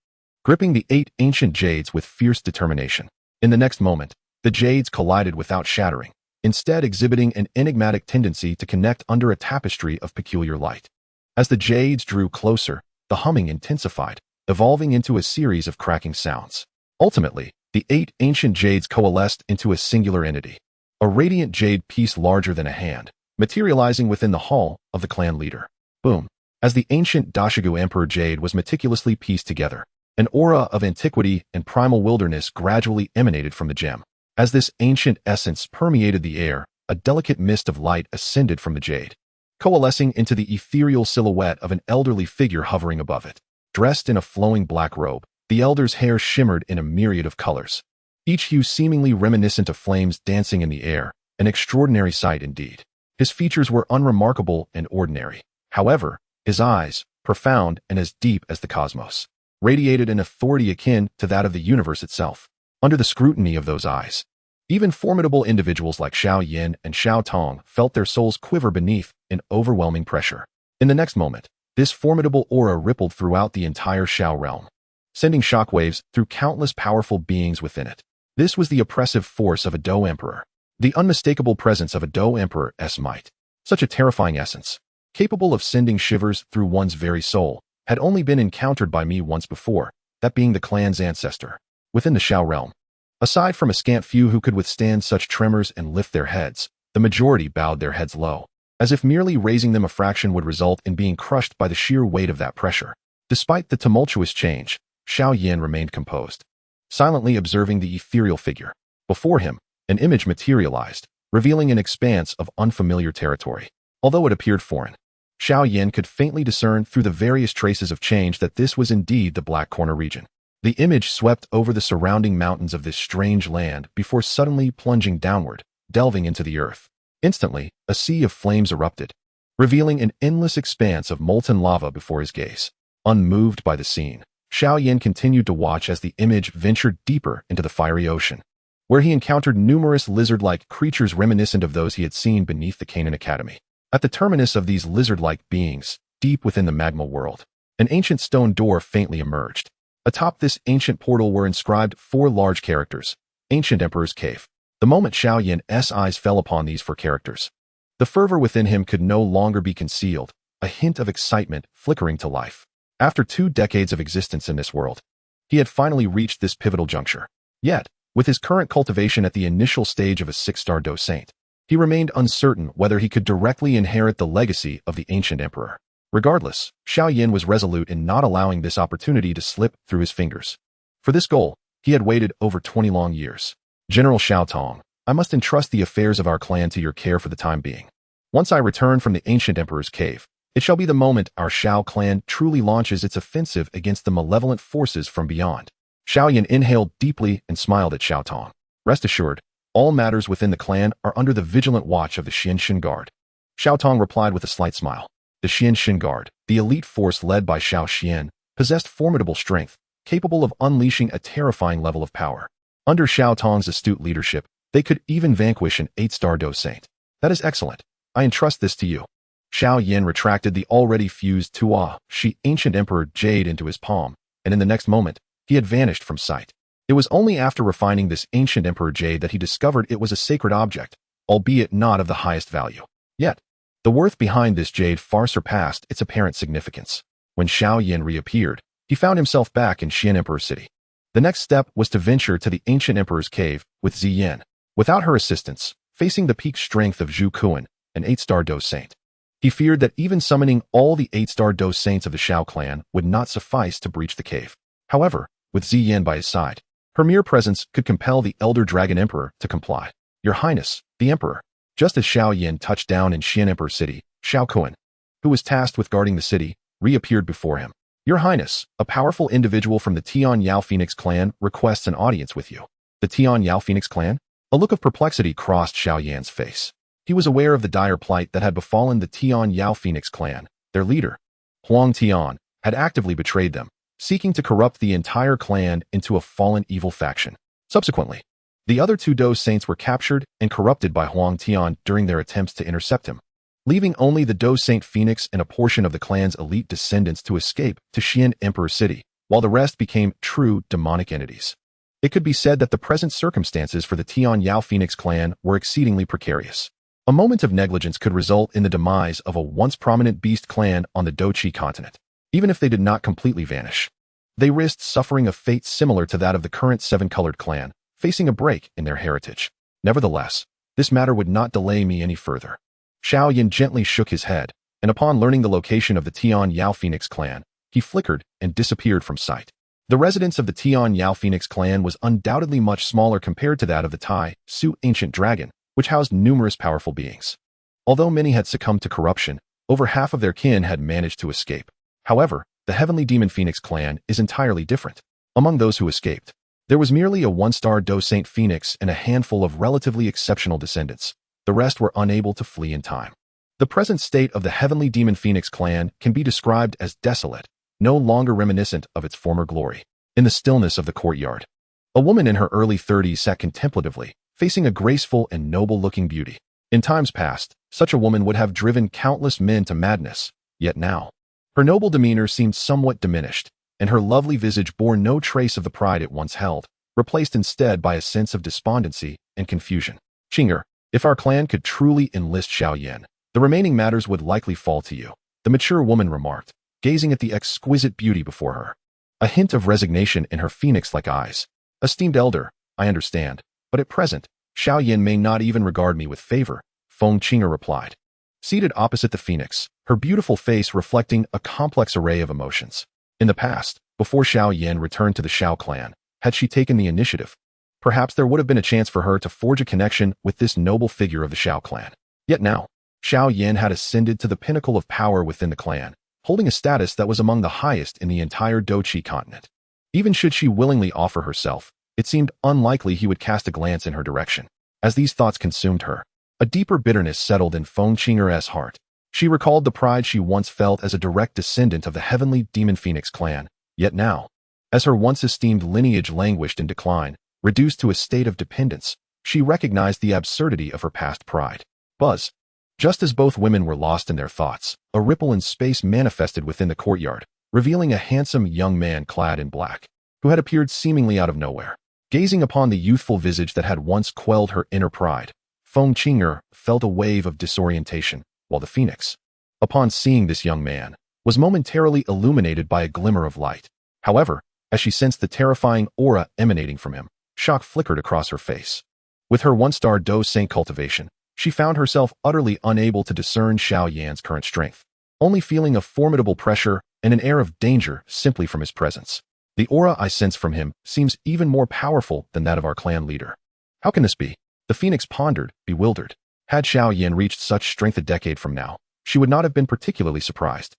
gripping the 8 ancient jades with fierce determination. In the next moment, the jades collided without shattering, instead exhibiting an enigmatic tendency to connect under a tapestry of peculiar light. As the jades drew closer, the humming intensified, evolving into a series of cracking sounds. Ultimately, the 8 ancient jades coalesced into a singular entity, a radiant jade piece larger than a hand, materializing within the hall of the clan leader. Boom! As the ancient Dou Emperor jade was meticulously pieced together, an aura of antiquity and primal wilderness gradually emanated from the gem. As this ancient essence permeated the air, a delicate mist of light ascended from the jade, coalescing into the ethereal silhouette of an elderly figure hovering above it. Dressed in a flowing black robe, the elder's hair shimmered in a myriad of colors, each hue seemingly reminiscent of flames dancing in the air, an extraordinary sight indeed. His features were unremarkable and ordinary. However, his eyes, profound and as deep as the cosmos, radiated an authority akin to that of the universe itself. Under the scrutiny of those eyes, even formidable individuals like Xiao Yan and Xiao Tong felt their souls quiver beneath an overwhelming pressure. In the next moment, this formidable aura rippled throughout the entire Xiao realm, sending shockwaves through countless powerful beings within it. This was the oppressive force of a Dou Emperor, the unmistakable presence of a Dou Emperor's might. Such a terrifying essence, capable of sending shivers through one's very soul, had only been encountered by me once before, that being the clan's ancestor. Within the Xiao realm, aside from a scant few who could withstand such tremors and lift their heads, the majority bowed their heads low, as if merely raising them a fraction would result in being crushed by the sheer weight of that pressure. Despite the tumultuous change, Xiao Yan remained composed, silently observing the ethereal figure. Before him, an image materialized, revealing an expanse of unfamiliar territory. Although it appeared foreign, Xiao Yan could faintly discern through the various traces of change that this was indeed the Black Corner region. The image swept over the surrounding mountains of this strange land before suddenly plunging downward, delving into the earth. Instantly, a sea of flames erupted, revealing an endless expanse of molten lava before his gaze. Unmoved by the scene, Xiao Yan continued to watch as the image ventured deeper into the fiery ocean, where he encountered numerous lizard-like creatures reminiscent of those he had seen beneath the Canaan Academy. At the terminus of these lizard-like beings, deep within the magma world, an ancient stone door faintly emerged. Atop this ancient portal were inscribed 4 large characters: Ancient Emperor's Cave. The moment Xiao Yan's eyes fell upon these 4 characters, the fervor within him could no longer be concealed, a hint of excitement flickering to life. After 2 decades of existence in this world, he had finally reached this pivotal juncture. Yet, with his current cultivation at the initial stage of a 6-star Dou Saint, he remained uncertain whether he could directly inherit the legacy of the Ancient Emperor. Regardless, Xiao Yan was resolute in not allowing this opportunity to slip through his fingers. For this goal, he had waited over 20 long years. General Xiao Tong, I must entrust the affairs of our clan to your care for the time being. Once I return from the Ancient Emperor's cave, it shall be the moment our Xiao clan truly launches its offensive against the malevolent forces from beyond. Xiao Yan inhaled deeply and smiled at Xiao Tong. Rest assured, all matters within the clan are under the vigilant watch of the Xian Guard. Xiao Tong replied with a slight smile. The Xian Guard, the elite force led by Xiao Xian, possessed formidable strength, capable of unleashing a terrifying level of power. Under Xiao Tong's astute leadership, they could even vanquish an 8-star Dou Saint. That is excellent. I entrust this to you. Xiao Yan retracted the already fused Tuo Shi Ancient Emperor jade into his palm, and in the next moment, he had vanished from sight. It was only after refining this Ancient Emperor jade that he discovered it was a sacred object, albeit not of the highest value. Yet, the worth behind this jade far surpassed its apparent significance. When Xiao Yan reappeared, he found himself back in Xian Emperor City. The next step was to venture to the Ancient Emperor's cave with Ziyan. Without her assistance, facing the peak strength of Zhu Kuan, an 8-star Dou Saint, He feared that even summoning all the 8-star Dou saints of the Xiao clan would not suffice to breach the cave. However, with Xiyan by his side, her mere presence could compel the Elder Dragon Emperor to comply. Your Highness, the Emperor. Just as Xiao Yan touched down in Xian Emperor City, Xiao Kuan, who was tasked with guarding the city, reappeared before him. Your Highness, a powerful individual from the Tian Yao Phoenix clan requests an audience with you. The Tian Yao Phoenix clan? A look of perplexity crossed Xiao Yan's face. He was aware of the dire plight that had befallen the Tian Yao Phoenix clan. Their leader, Huang Tian, had actively betrayed them, seeking to corrupt the entire clan into a fallen evil faction. Subsequently, the other 2 Dou saints were captured and corrupted by Huang Tian during their attempts to intercept him, leaving only the Dou Saint Phoenix and a portion of the clan's elite descendants to escape to Xian Emperor City, while the rest became true demonic entities. It could be said that the present circumstances for the Tian Yao Phoenix clan were exceedingly precarious. A moment of negligence could result in the demise of a once prominent beast clan on the Douqi continent. Even if they did not completely vanish, they risked suffering a fate similar to that of the current 7-colored clan, facing a break in their heritage. Nevertheless, this matter would not delay me any further. Xiao Yan gently shook his head, and upon learning the location of the Tian Yao Phoenix clan, he flickered and disappeared from sight. The residence of the Tian Yao Phoenix clan was undoubtedly much smaller compared to that of the Tai Su Ancient Dragon, which housed numerous powerful beings. Although many had succumbed to corruption, over half of their kin had managed to escape. However, the Heavenly Demon Phoenix clan is entirely different. Among those who escaped, there was merely a 1-star Dou Saint Phoenix and a handful of relatively exceptional descendants. The rest were unable to flee in time. The present state of the Heavenly Demon Phoenix clan can be described as desolate, no longer reminiscent of its former glory. In the stillness of the courtyard, a woman in her early 30s sat contemplatively, facing a graceful and noble-looking beauty. In times past, such a woman would have driven countless men to madness, yet now, her noble demeanor seemed somewhat diminished, and her lovely visage bore no trace of the pride it once held, replaced instead by a sense of despondency and confusion. Qinger, if our clan could truly enlist Xiao Yan, the remaining matters would likely fall to you, the mature woman remarked, gazing at the exquisite beauty before her. A hint of resignation in her phoenix-like eyes. Esteemed elder, I understand, but at present, Xiao Yan may not even regard me with favor, Feng Qinger replied. Seated opposite the phoenix, her beautiful face reflecting a complex array of emotions. In the past, before Xiao Yan returned to the Xiao clan, had she taken the initiative, perhaps there would have been a chance for her to forge a connection with this noble figure of the Xiao clan. Yet now, Xiao Yan had ascended to the pinnacle of power within the clan, holding a status that was among the highest in the entire Douqi continent. Even should she willingly offer herself, it seemed unlikely he would cast a glance in her direction. As these thoughts consumed her, a deeper bitterness settled in Feng Qinger's heart. She recalled the pride she once felt as a direct descendant of the Heavenly Demon Phoenix clan, yet now, as her once esteemed lineage languished in decline, reduced to a state of dependence, she recognized the absurdity of her past pride. Buzz. Just as both women were lost in their thoughts, a ripple in space manifested within the courtyard, revealing a handsome young man clad in black, who had appeared seemingly out of nowhere. Gazing upon the youthful visage that had once quelled her inner pride, Feng Qinger felt a wave of disorientation, while the phoenix, upon seeing this young man, was momentarily illuminated by a glimmer of light. However, as she sensed the terrifying aura emanating from him, shock flickered across her face. With her 1-star Dou Saint cultivation, she found herself utterly unable to discern Xiao Yan's current strength, only feeling a formidable pressure and an air of danger simply from his presence. The aura I sense from him seems even more powerful than that of our clan leader. How can this be? The phoenix pondered, bewildered. Had Xiao Yan reached such strength a decade from now, she would not have been particularly surprised.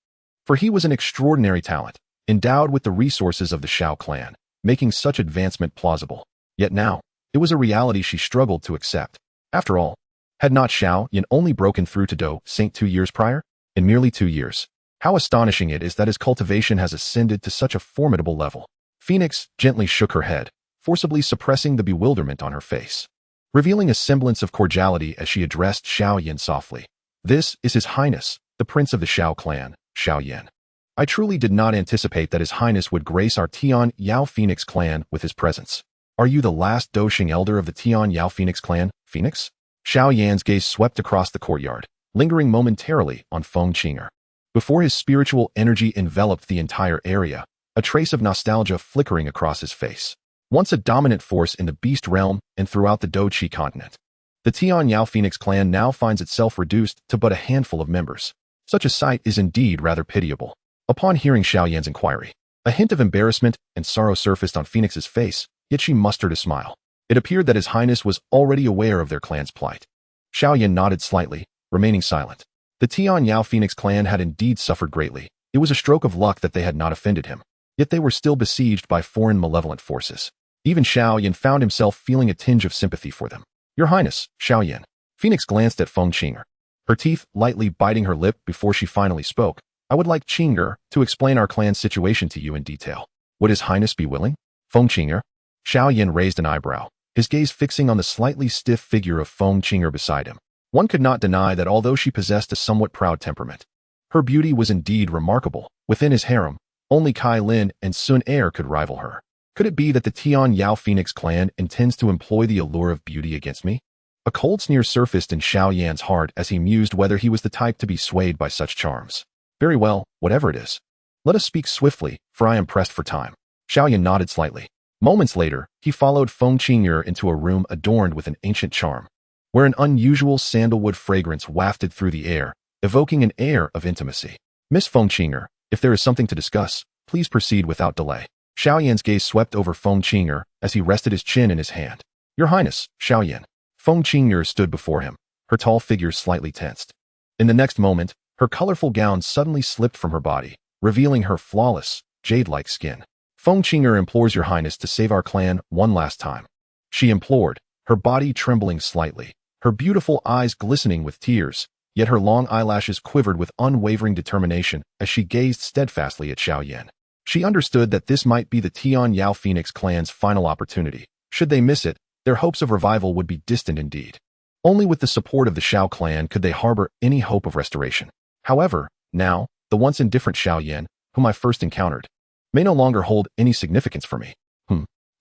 For he was an extraordinary talent, endowed with the resources of the Xiao clan, making such advancement plausible. Yet now, it was a reality she struggled to accept. After all, had not Xiao Yan only broken through to Dou Saint 2 years prior? In merely 2 years. How astonishing it is that his cultivation has ascended to such a formidable level. Phoenix gently shook her head, forcibly suppressing the bewilderment on her face, revealing a semblance of cordiality as she addressed Xiao Yan softly. This is His Highness, the Prince of the Xiao clan, Xiao Yan. I truly did not anticipate that His Highness would grace our Tian Yao Phoenix clan with his presence. Are you the last Douqing elder of the Tian Yao Phoenix clan, Phoenix? Xiao Yan's gaze swept across the courtyard, lingering momentarily on Feng Qinger. Before his spiritual energy enveloped the entire area, a trace of nostalgia flickering across his face. Once a dominant force in the beast realm and throughout the Douqi continent, the Tian Yao Phoenix clan now finds itself reduced to but a handful of members. Such a sight is indeed rather pitiable. Upon hearing Xiao Yan's inquiry, a hint of embarrassment and sorrow surfaced on Phoenix's face, yet she mustered a smile. It appeared that His Highness was already aware of their clan's plight. Xiao Yan nodded slightly, remaining silent. The Tian Yao Phoenix clan had indeed suffered greatly. It was a stroke of luck that they had not offended him. Yet they were still besieged by foreign malevolent forces. Even Xiao Yan found himself feeling a tinge of sympathy for them. Your Highness, Xiao Yan. Phoenix glanced at Feng Qing'er, her teeth lightly biting her lip before she finally spoke. I would like Qing'er to explain our clan's situation to you in detail. Would His Highness be willing? Feng Qing'er? Xiao Yan raised an eyebrow, his gaze fixing on the slightly stiff figure of Feng Qing'er beside him. One could not deny that although she possessed a somewhat proud temperament, her beauty was indeed remarkable. Within his harem, only Kai Lin and Sun Heir could rival her. Could it be that the Tian Yao Phoenix clan intends to employ the allure of beauty against me? A cold sneer surfaced in Xiao Yan's heart as he mused whether he was the type to be swayed by such charms. Very well, whatever it is. Let us speak swiftly, for I am pressed for time. Xiao Yan nodded slightly. Moments later, he followed Feng Qing'er into a room adorned with an ancient charm, where an unusual sandalwood fragrance wafted through the air, evoking an air of intimacy. Miss Feng Qing'er, if there is something to discuss, please proceed without delay. Xiao Yan's gaze swept over Feng Qing'er as he rested his chin in his hand. Your Highness, Xiao Yan. Feng Qing'er stood before him, her tall figure slightly tensed. In the next moment, her colorful gown suddenly slipped from her body, revealing her flawless, jade-like skin. Feng Qing'er implores Your Highness to save our clan one last time. She implored, her body trembling slightly, her beautiful eyes glistening with tears, yet her long eyelashes quivered with unwavering determination as she gazed steadfastly at Xiao Yan. She understood that this might be the Tian Yao Phoenix clan's final opportunity. Should they miss it, their hopes of revival would be distant indeed. Only with the support of the Xiao clan could they harbor any hope of restoration. However, now, the once indifferent Xiao Yan, whom I first encountered, may no longer hold any significance for me.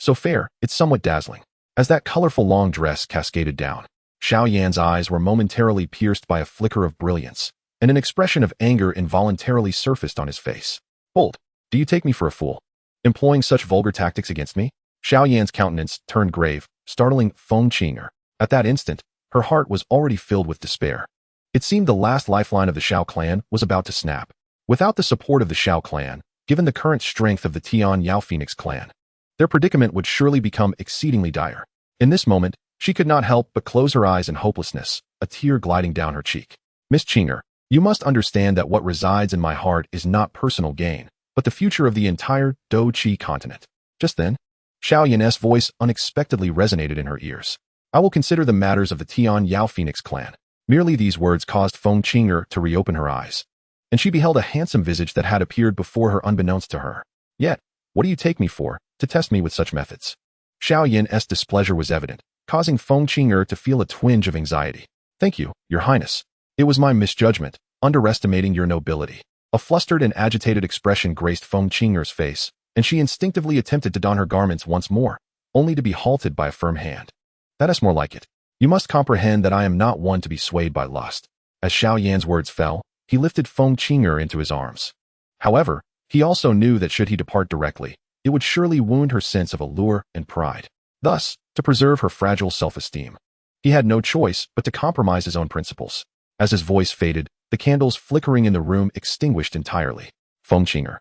So fair, it's somewhat dazzling. As that colorful long dress cascaded down, Xiao Yan's eyes were momentarily pierced by a flicker of brilliance, and an expression of anger involuntarily surfaced on his face. Hold, do you take me for a fool? Employing such vulgar tactics against me? Xiao Yan's countenance turned grave, startling Feng Qing'er. At that instant, her heart was already filled with despair. It seemed the last lifeline of the Xiao clan was about to snap. Without the support of the Xiao clan, given the current strength of the Tian Yao Phoenix clan, their predicament would surely become exceedingly dire. In this moment, she could not help but close her eyes in hopelessness, a tear gliding down her cheek. Miss Qing'er, you must understand that what resides in my heart is not personal gain, but the future of the entire Dou Qi continent. Just then, Xiao Yan's voice unexpectedly resonated in her ears. I will consider the matters of the Tian Yao Phoenix clan. Merely these words caused Feng Qing'er to reopen her eyes, and she beheld a handsome visage that had appeared before her unbeknownst to her. Yet, what do you take me for, to test me with such methods? Xiao Yan's displeasure was evident, causing Feng Qing'er to feel a twinge of anxiety. Thank you, Your Highness. It was my misjudgment, underestimating your nobility. A flustered and agitated expression graced Feng Qing'er's face, and she instinctively attempted to don her garments once more, only to be halted by a firm hand. That is more like it. You must comprehend that I am not one to be swayed by lust. As Xiao Yan's words fell, he lifted Feng Qing'er into his arms. However, he also knew that should he depart directly, it would surely wound her sense of allure and pride. Thus, to preserve her fragile self-esteem, he had no choice but to compromise his own principles. As his voice faded, the candles flickering in the room extinguished entirely. Feng Qing'er.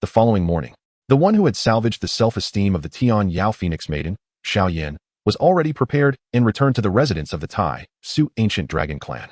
The following morning, the one who had salvaged the self-esteem of the Tian Yao Phoenix maiden, Xiao Yan, was already prepared and returned to the residence of the Tai Su ancient dragon clan.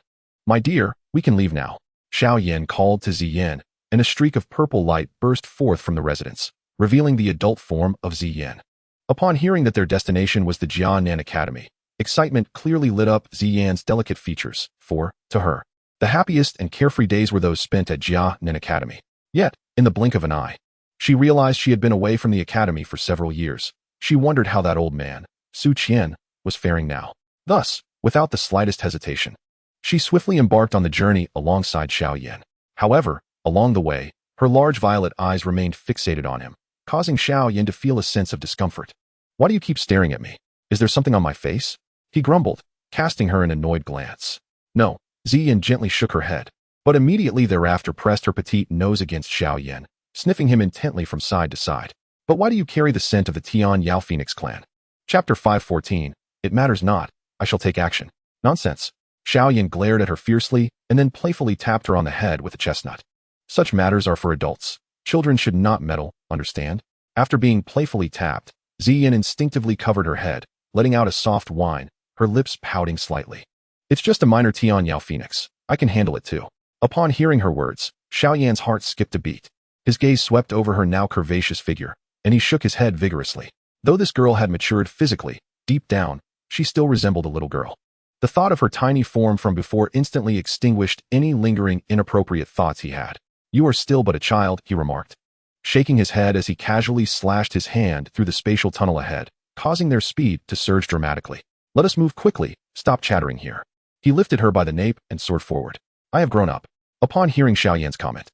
My dear, we can leave now. Xiao Yan called to Ziyan, and a streak of purple light burst forth from the residence, revealing the adult form of Ziyan. Upon hearing that their destination was the Jianan Academy, excitement clearly lit up Ziyan's delicate features, for, to her, the happiest and carefree days were those spent at Jianan Academy. Yet, in the blink of an eye, she realized she had been away from the academy for several years. She wondered how that old man, Su Qian, was faring now. Thus, without the slightest hesitation, she swiftly embarked on the journey alongside Xiao Yan. However, along the way, her large violet eyes remained fixated on him, causing Xiao Yan to feel a sense of discomfort. Why do you keep staring at me? Is there something on my face? He grumbled, casting her an annoyed glance. No, Ziyan gently shook her head, but immediately thereafter pressed her petite nose against Xiao Yan, sniffing him intently from side to side. But why do you carry the scent of the Tian Yao Phoenix clan? Chapter 514, It matters not, I shall take action. Nonsense. Xiao Yan glared at her fiercely and then playfully tapped her on the head with a chestnut. Such matters are for adults. Children should not meddle, understand? After being playfully tapped, Ziyan instinctively covered her head, letting out a soft whine, her lips pouting slightly. It's just a minor Tian Yao Phoenix. I can handle it too. Upon hearing her words, Xiao Yan's heart skipped a beat. His gaze swept over her now curvaceous figure, and he shook his head vigorously. Though this girl had matured physically, deep down, she still resembled a little girl. The thought of her tiny form from before instantly extinguished any lingering inappropriate thoughts he had. You are still but a child, he remarked, shaking his head as he casually slashed his hand through the spatial tunnel ahead, causing their speed to surge dramatically. Let us move quickly, stop chattering here. He lifted her by the nape and soared forward. I have grown up. Upon hearing Xiao Yan's comment,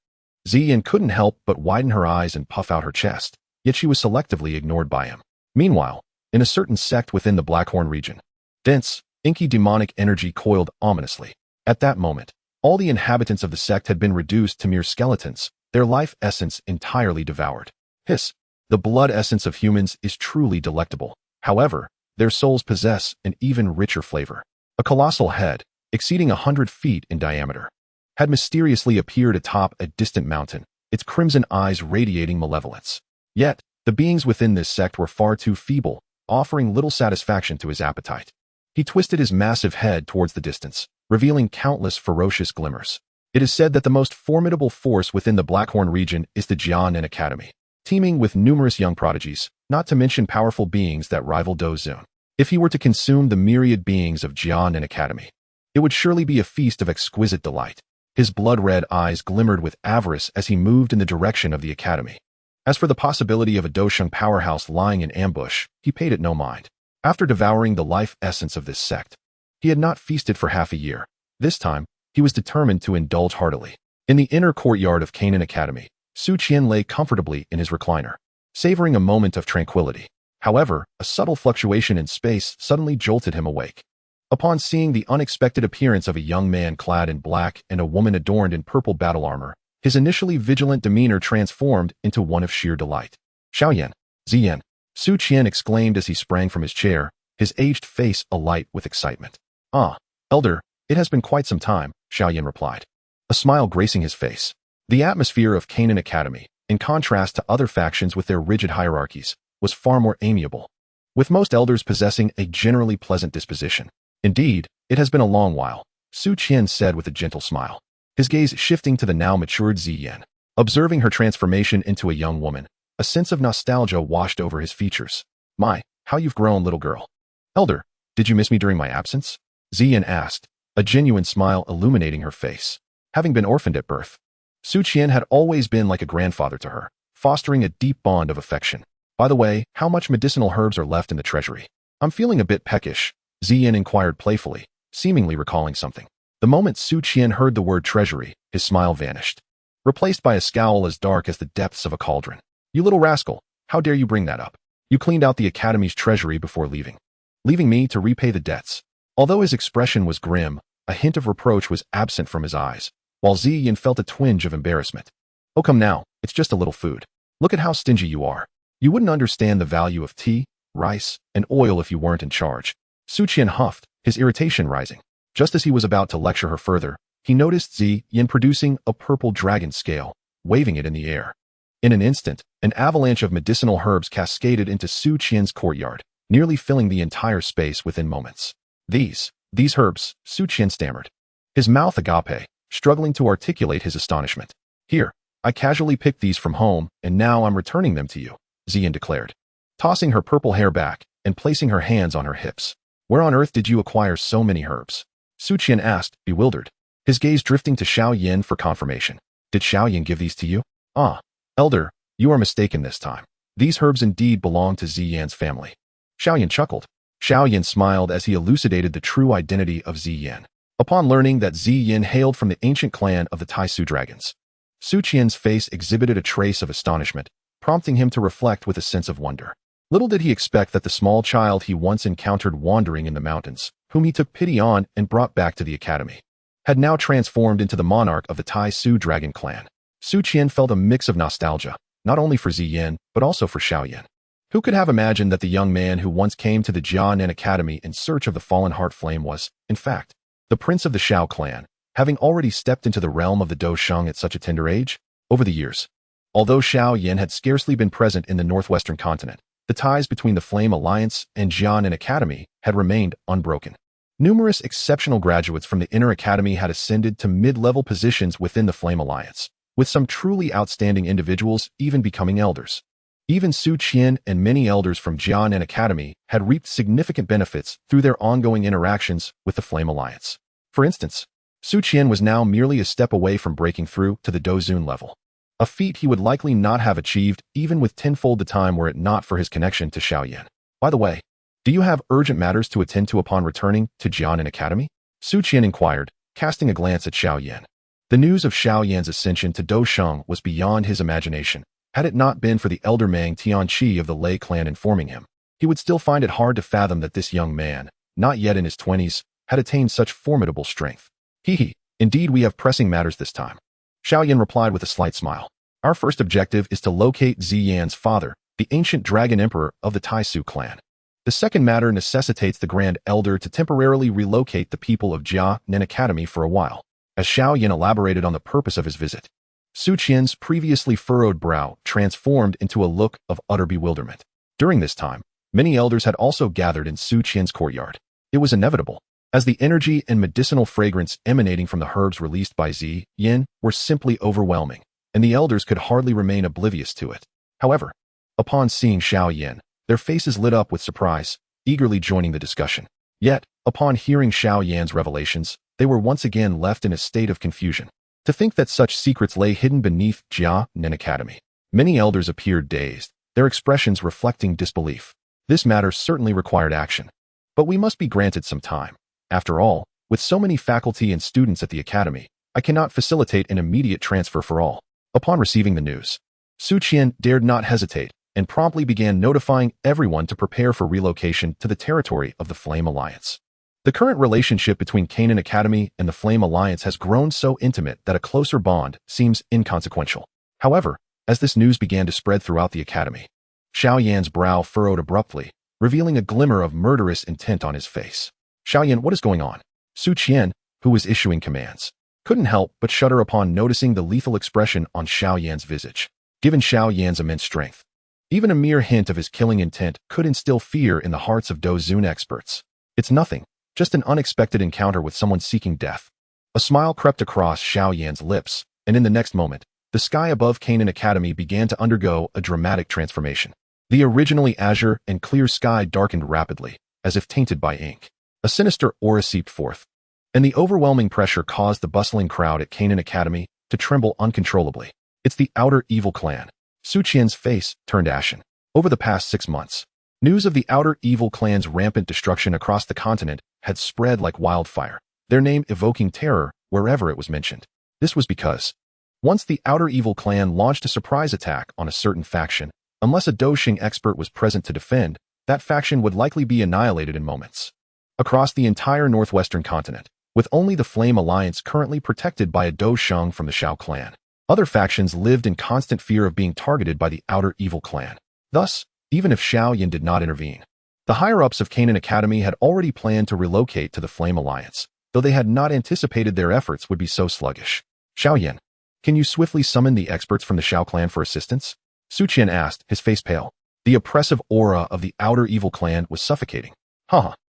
Ziyan couldn't help but widen her eyes and puff out her chest, yet she was selectively ignored by him. Meanwhile, in a certain sect within the Blackhorn region, dense, inky demonic energy coiled ominously. At that moment, all the inhabitants of the sect had been reduced to mere skeletons, their life essence entirely devoured. Hiss! The blood essence of humans is truly delectable. However, their souls possess an even richer flavor. A colossal head, exceeding 100 feet in diameter, had mysteriously appeared atop a distant mountain, its crimson eyes radiating malevolence. Yet, the beings within this sect were far too feeble, offering little satisfaction to his appetite. He twisted his massive head towards the distance, revealing countless ferocious glimmers. It is said that the most formidable force within the Blackhorn region is the Jianan Academy, teeming with numerous young prodigies, not to mention powerful beings that rival Dou Zun. If he were to consume the myriad beings of Jianan Academy, it would surely be a feast of exquisite delight. His blood-red eyes glimmered with avarice as he moved in the direction of the academy. As for the possibility of a Dousheng powerhouse lying in ambush, he paid it no mind. After devouring the life essence of this sect, he had not feasted for half a year. This time, he was determined to indulge heartily. In the inner courtyard of Canaan Academy, Su Qian lay comfortably in his recliner, savoring a moment of tranquility. However, a subtle fluctuation in space suddenly jolted him awake. Upon seeing the unexpected appearance of a young man clad in black and a woman adorned in purple battle armor, his initially vigilant demeanor transformed into one of sheer delight. Xiao Yan, Ziyan, Su Qian exclaimed as he sprang from his chair, his aged face alight with excitement. Ah, elder, it has been quite some time, Xiao Yan replied, a smile gracing his face. The atmosphere of Canaan Academy, in contrast to other factions with their rigid hierarchies, was far more amiable, with most elders possessing a generally pleasant disposition. Indeed, it has been a long while, Su Qian said with a gentle smile, his gaze shifting to the now matured Ziyan. Observing her transformation into a young woman, a sense of nostalgia washed over his features. My, how you've grown, little girl. Elder, did you miss me during my absence? Ziyan asked, a genuine smile illuminating her face. Having been orphaned at birth, Su Qian had always been like a grandfather to her, fostering a deep bond of affection. By the way, how much medicinal herbs are left in the treasury? I'm feeling a bit peckish, Ziyan inquired playfully, seemingly recalling something. The moment Su Qian heard the word treasury, his smile vanished, replaced by a scowl as dark as the depths of a cauldron. You little rascal, how dare you bring that up? You cleaned out the academy's treasury before leaving me to repay the debts. Although his expression was grim, a hint of reproach was absent from his eyes, while Ziyan felt a twinge of embarrassment. Oh come now, it's just a little food. Look at how stingy you are. You wouldn't understand the value of tea, rice, and oil if you weren't in charge. Su Qian huffed, his irritation rising. Just as he was about to lecture her further, he noticed Ziyan producing a purple dragon scale, waving it in the air. In an instant, an avalanche of medicinal herbs cascaded into Su Qian's courtyard, nearly filling the entire space within moments. These herbs, Su Qian stammered, his mouth agape, struggling to articulate his astonishment. Here, I casually picked these from home, and now I'm returning them to you, Ziyan declared, tossing her purple hair back and placing her hands on her hips. Where on earth did you acquire so many herbs? Su Qian asked, bewildered, his gaze drifting to Xiao Yan for confirmation. Did Xiao Yan give these to you? Ah, elder, you are mistaken this time. These herbs indeed belong to Ziyan's family. Xiao Yan chuckled. Xiao Yan smiled as he elucidated the true identity of Ziyan. Upon learning that Ziyan hailed from the ancient clan of the Taisu dragons, Su Qian's face exhibited a trace of astonishment, prompting him to reflect with a sense of wonder. Little did he expect that the small child he once encountered wandering in the mountains, whom he took pity on and brought back to the academy, had now transformed into the monarch of the Taisu dragon clan. Su Qian felt a mix of nostalgia, not only for Ziyan, but also for Xiao Yan. Who could have imagined that the young man who once came to the Jianan Academy in search of the fallen heart flame was, in fact, the prince of the Xiao clan, having already stepped into the realm of the Dou Sheng at such a tender age. Over the years, although Xiao Yan had scarcely been present in the northwestern continent, the ties between the Flame Alliance and Jian Academy had remained unbroken. Numerous exceptional graduates from the Inner Academy had ascended to mid-level positions within the Flame Alliance, with some truly outstanding individuals even becoming elders. Even Su Qian and many elders from Jian Academy had reaped significant benefits through their ongoing interactions with the Flame Alliance. For instance, Su Qian was now merely a step away from breaking through to the Dozun level, a feat he would likely not have achieved even with tenfold the time were it not for his connection to Xiao Yan. By the way, do you have urgent matters to attend to upon returning to Jian Academy? Su Qian inquired, casting a glance at Xiao Yan. The news of Xiao Yan's ascension to Dou Sheng was beyond his imagination. Had it not been for the elder Mang Tianqi of the Lei clan informing him, he would still find it hard to fathom that this young man, not yet in his 20s, had attained such formidable strength. Indeed we have pressing matters this time. Xiao Yan replied with a slight smile. Our first objective is to locate Ziyan's father, the ancient Dragon Emperor of the Taisu clan. The second matter necessitates the Grand Elder to temporarily relocate the people of Jian Academy for a while. As Xiao Yan elaborated on the purpose of his visit, Su Qian's previously furrowed brow transformed into a look of utter bewilderment. During this time, many elders had also gathered in Su Qian's courtyard. It was inevitable, as the energy and medicinal fragrance emanating from the herbs released by Ziyan were simply overwhelming, and the elders could hardly remain oblivious to it. However, upon seeing Xiao Yan, their faces lit up with surprise, eagerly joining the discussion. Yet, upon hearing Xiao Yan's revelations, they were once again left in a state of confusion. To think that such secrets lay hidden beneath Jian Academy. Many elders appeared dazed, their expressions reflecting disbelief. This matter certainly required action. But we must be granted some time. After all, with so many faculty and students at the academy, I cannot facilitate an immediate transfer for all. Upon receiving the news, Su Qian dared not hesitate and promptly began notifying everyone to prepare for relocation to the territory of the Flame Alliance. The current relationship between Canaan Academy and the Flame Alliance has grown so intimate that a closer bond seems inconsequential. However, as this news began to spread throughout the academy, Xiao Yan's brow furrowed abruptly, revealing a glimmer of murderous intent on his face. Xiao Yan, what is going on? Su Qian, who was issuing commands, couldn't help but shudder upon noticing the lethal expression on Xiao Yan's visage. Given Xiao Yan's immense strength, even a mere hint of his killing intent could instill fear in the hearts of Dozun experts. It's nothing. Just an unexpected encounter with someone seeking death. A smile crept across Xiao Yan's lips, and in the next moment, the sky above Canaan Academy began to undergo a dramatic transformation. The originally azure and clear sky darkened rapidly, as if tainted by ink. A sinister aura seeped forth, and the overwhelming pressure caused the bustling crowd at Canaan Academy to tremble uncontrollably. It's the Outer Evil Clan. Su Qian's face turned ashen. Over the past 6 months, news of the Outer Evil Clan's rampant destruction across the continent had spread like wildfire, their name evoking terror wherever it was mentioned. This was because, once the Outer Evil Clan launched a surprise attack on a certain faction, unless a Dou Sheng expert was present to defend, that faction would likely be annihilated in moments. Across the entire northwestern continent, with only the Flame Alliance currently protected by a Dou Sheng from the Xiao clan, other factions lived in constant fear of being targeted by the Outer Evil Clan. Thus, even if Xiao Yan did not intervene, the higher-ups of Canaan Academy had already planned to relocate to the Flame Alliance, though they had not anticipated their efforts would be so sluggish. Xiao Yan, can you swiftly summon the experts from the Xiao clan for assistance? Su Qian asked, his face pale. The oppressive aura of the Outer Evil Clan was suffocating.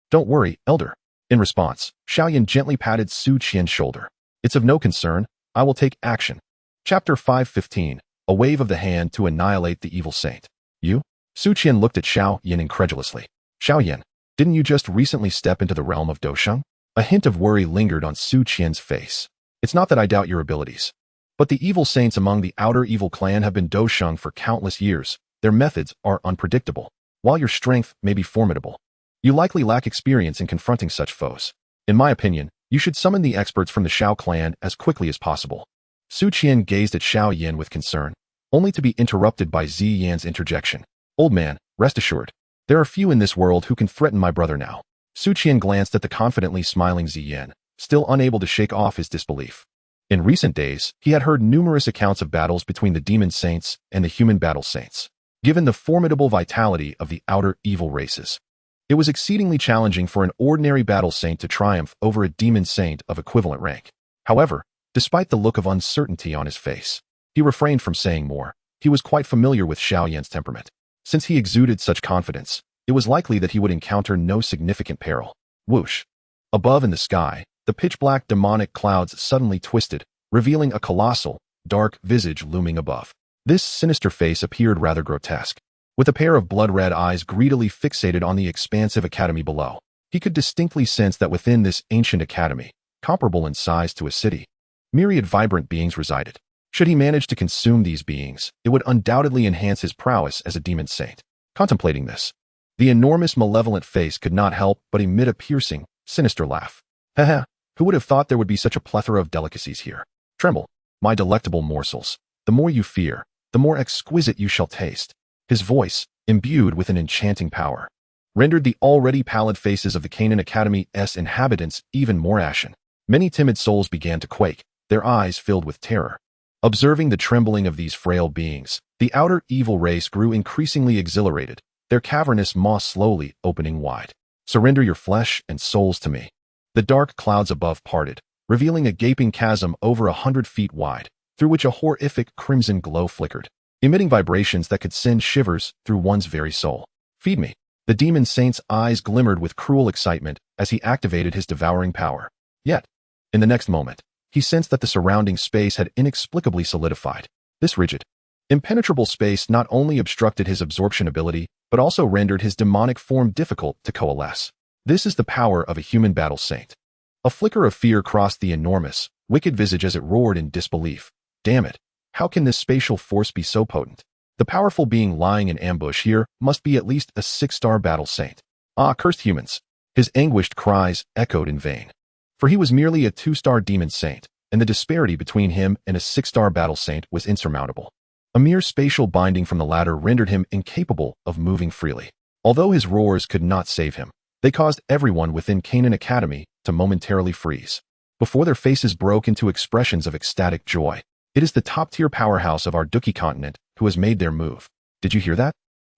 Don't worry, Elder. In response, Xiao Yan gently patted Su Qian's shoulder. It's of no concern, I will take action. Chapter 515, A Wave of the Hand to Annihilate the Evil Saint. You? Su Qian looked at Xiao Yan incredulously. Xiao Yan, didn't you just recently step into the realm of Dou Sheng? A hint of worry lingered on Su Qian's face. It's not that I doubt your abilities, but the evil saints among the Outer Evil Clan have been Dou Sheng for countless years. Their methods are unpredictable. While your strength may be formidable, you likely lack experience in confronting such foes. In my opinion, you should summon the experts from the Xiao clan as quickly as possible. Su Qian gazed at Xiao Yan with concern, only to be interrupted by Ziyan's interjection. Old man, rest assured, there are few in this world who can threaten my brother now. Su Qian glanced at the confidently smiling Ziyan, still unable to shake off his disbelief. In recent days, he had heard numerous accounts of battles between the demon saints and the human battle saints. Given the formidable vitality of the outer evil races, It was exceedingly challenging for an ordinary battle saint to triumph over a demon saint of equivalent rank. However, despite the look of uncertainty on his face, he refrained from saying more. He was quite familiar with Xiao Yan's temperament. Since he exuded such confidence, it was likely that he would encounter no significant peril. Whoosh! Above in the sky, the pitch-black demonic clouds suddenly twisted, revealing a colossal, dark visage looming above. This sinister face appeared rather grotesque, with a pair of blood-red eyes greedily fixated on the expansive academy below. He could distinctly sense that within this ancient academy, comparable in size to a city, myriad vibrant beings resided. Should he manage to consume these beings, it would undoubtedly enhance his prowess as a demon saint. Contemplating this, the enormous malevolent face could not help but emit a piercing, sinister laugh. Haha, who would have thought there would be such a plethora of delicacies here? Tremble, my delectable morsels. The more you fear, the more exquisite you shall taste. His voice, imbued with an enchanting power, rendered the already pallid faces of the Canaan Academy's inhabitants even more ashen. Many timid souls began to quake, their eyes filled with terror. Observing the trembling of these frail beings, the outer evil race grew increasingly exhilarated, their cavernous maws slowly opening wide. Surrender your flesh and souls to me. The dark clouds above parted, revealing a gaping chasm over 100 feet wide, through which a horrific crimson glow flickered, emitting vibrations that could send shivers through one's very soul. Feed me. The demon saint's eyes glimmered with cruel excitement as he activated his devouring power. Yet, in the next moment, he sensed that the surrounding space had inexplicably solidified. This rigid, impenetrable space not only obstructed his absorption ability, but also rendered his demonic form difficult to coalesce. This is the power of a human battle saint. A flicker of fear crossed the enormous, wicked visage as it roared in disbelief. Damn it, how can this spatial force be so potent? The powerful being lying in ambush here must be at least a 6-star battle saint. Ah, cursed humans! His anguished cries echoed in vain. For he was merely a 2-star demon saint, and the disparity between him and a 6-star battle saint was insurmountable. A mere spatial binding from the latter rendered him incapable of moving freely. Although his roars could not save him, they caused everyone within Canaan Academy to momentarily freeze. Before their faces broke into expressions of ecstatic joy. It is the top-tier powerhouse of our Duki continent who has made their move. Did you hear that?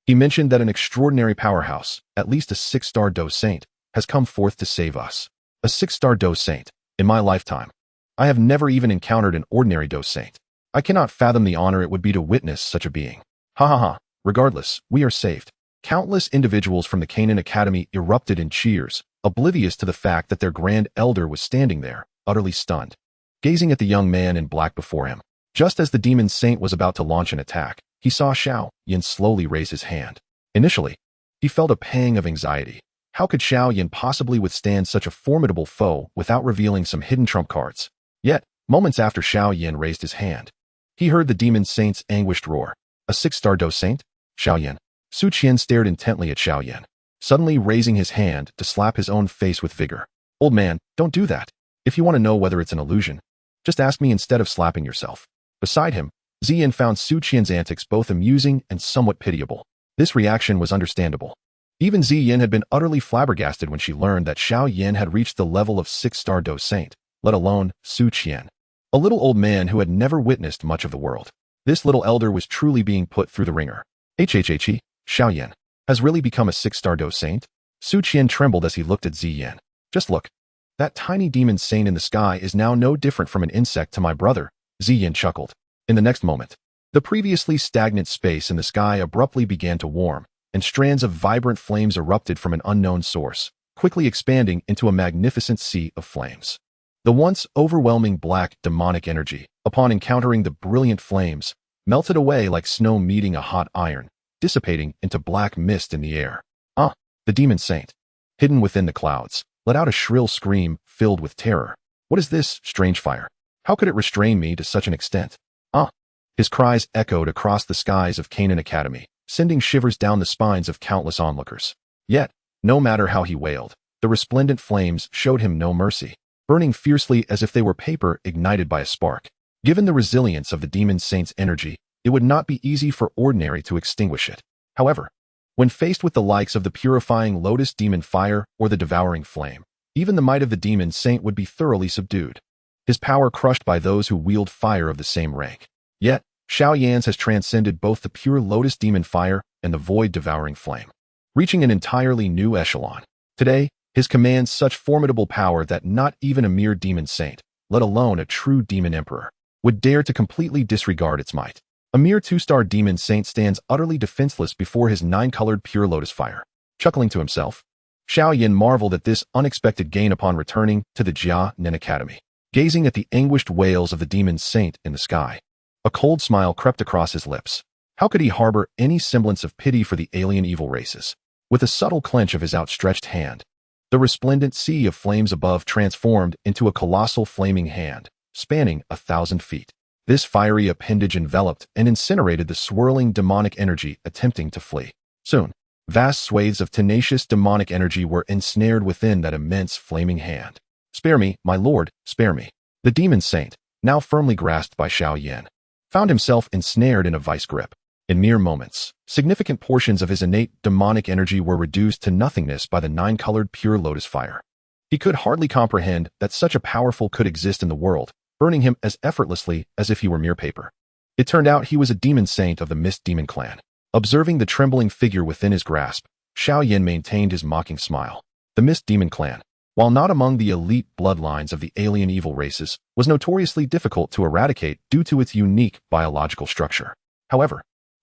He mentioned that an extraordinary powerhouse, at least a 6-star Dou Saint, has come forth to save us. A 6-star Dou Saint. In my lifetime, I have never even encountered an ordinary Dou Saint. I cannot fathom the honor it would be to witness such a being. Ha ha ha. Regardless, we are saved. Countless individuals from the Canaan Academy erupted in cheers, oblivious to the fact that their grand elder was standing there, utterly stunned, gazing at the young man in black before him. Just as the demon saint was about to launch an attack, he saw Xiao Yan slowly raise his hand. Initially, he felt a pang of anxiety. How could Xiao Yan possibly withstand such a formidable foe without revealing some hidden trump cards? Yet, moments after Xiao Yan raised his hand, he heard the demon saint's anguished roar. A 6-star Dou Saint? Xiao Yan. Su Qian stared intently at Xiao Yan, suddenly raising his hand to slap his own face with vigor. Old man, don't do that. If you want to know whether it's an illusion, just ask me instead of slapping yourself. Beside him, Ziyin found Su Qian's antics both amusing and somewhat pitiable. This reaction was understandable. Even Ziyin had been utterly flabbergasted when she learned that Xiao Yan had reached the level of 6-star Dou Saint, let alone Su Qian, a little old man who had never witnessed much of the world. This little elder was truly being put through the ringer. HHHE, Xiao Yan has really become a 6-star Dou Saint? Su Qian trembled as he looked at Ziyin. Just look. That tiny demon saint in the sky is now no different from an insect to my brother, Ziyin chuckled. In the next moment, the previously stagnant space in the sky abruptly began to warm, and strands of vibrant flames erupted from an unknown source, quickly expanding into a magnificent sea of flames. The once overwhelming black demonic energy, upon encountering the brilliant flames, melted away like snow meeting a hot iron, dissipating into black mist in the air. Ah, the demon saint, hidden within the clouds, let out a shrill scream filled with terror. What is this strange fire? How could it restrain me to such an extent? Ah! His cries echoed across the skies of Canaan Academy, sending shivers down the spines of countless onlookers. Yet, no matter how he wailed, the resplendent flames showed him no mercy, burning fiercely as if they were paper ignited by a spark. Given the resilience of the demon saint's energy, it would not be easy for ordinary to extinguish it. However, when faced with the likes of the purifying lotus demon fire or the devouring flame, even the might of the demon saint would be thoroughly subdued, his power crushed by those who wield fire of the same rank. Yet, Xiao Yan's has transcended both the pure lotus demon fire and the void devouring flame. reaching an entirely new echelon. Today, his commands such formidable power that not even a mere demon saint, let alone a true demon emperor, would dare to completely disregard its might. A mere 2-star demon saint stands utterly defenseless before his 9-colored pure lotus fire. Chuckling to himself, Xiao Yan marveled at this unexpected gain upon returning to the Xiao Yan Academy. Gazing at the anguished wails of the demon saint in the sky, a cold smile crept across his lips. How could he harbor any semblance of pity for the alien evil races? With a subtle clench of his outstretched hand, the resplendent sea of flames above transformed into a colossal flaming hand, spanning 1,000 feet. This fiery appendage enveloped and incinerated the swirling demonic energy attempting to flee. Soon, vast swathes of tenacious demonic energy were ensnared within that immense flaming hand. "Spare me, my lord, spare me." The demon saint, now firmly grasped by Xiao Yan, found himself ensnared in a vice grip. In mere moments, significant portions of his innate demonic energy were reduced to nothingness by the 9-colored pure lotus fire. He could hardly comprehend that such a powerful could exist in the world, burning him as effortlessly as if he were mere paper. It turned out he was a demon saint of the Mist Demon clan. Observing the trembling figure within his grasp, Xiao Yan maintained his mocking smile. The Mist Demon clan, while not among the elite bloodlines of the alien evil races, was notoriously difficult to eradicate due to its unique biological structure. However,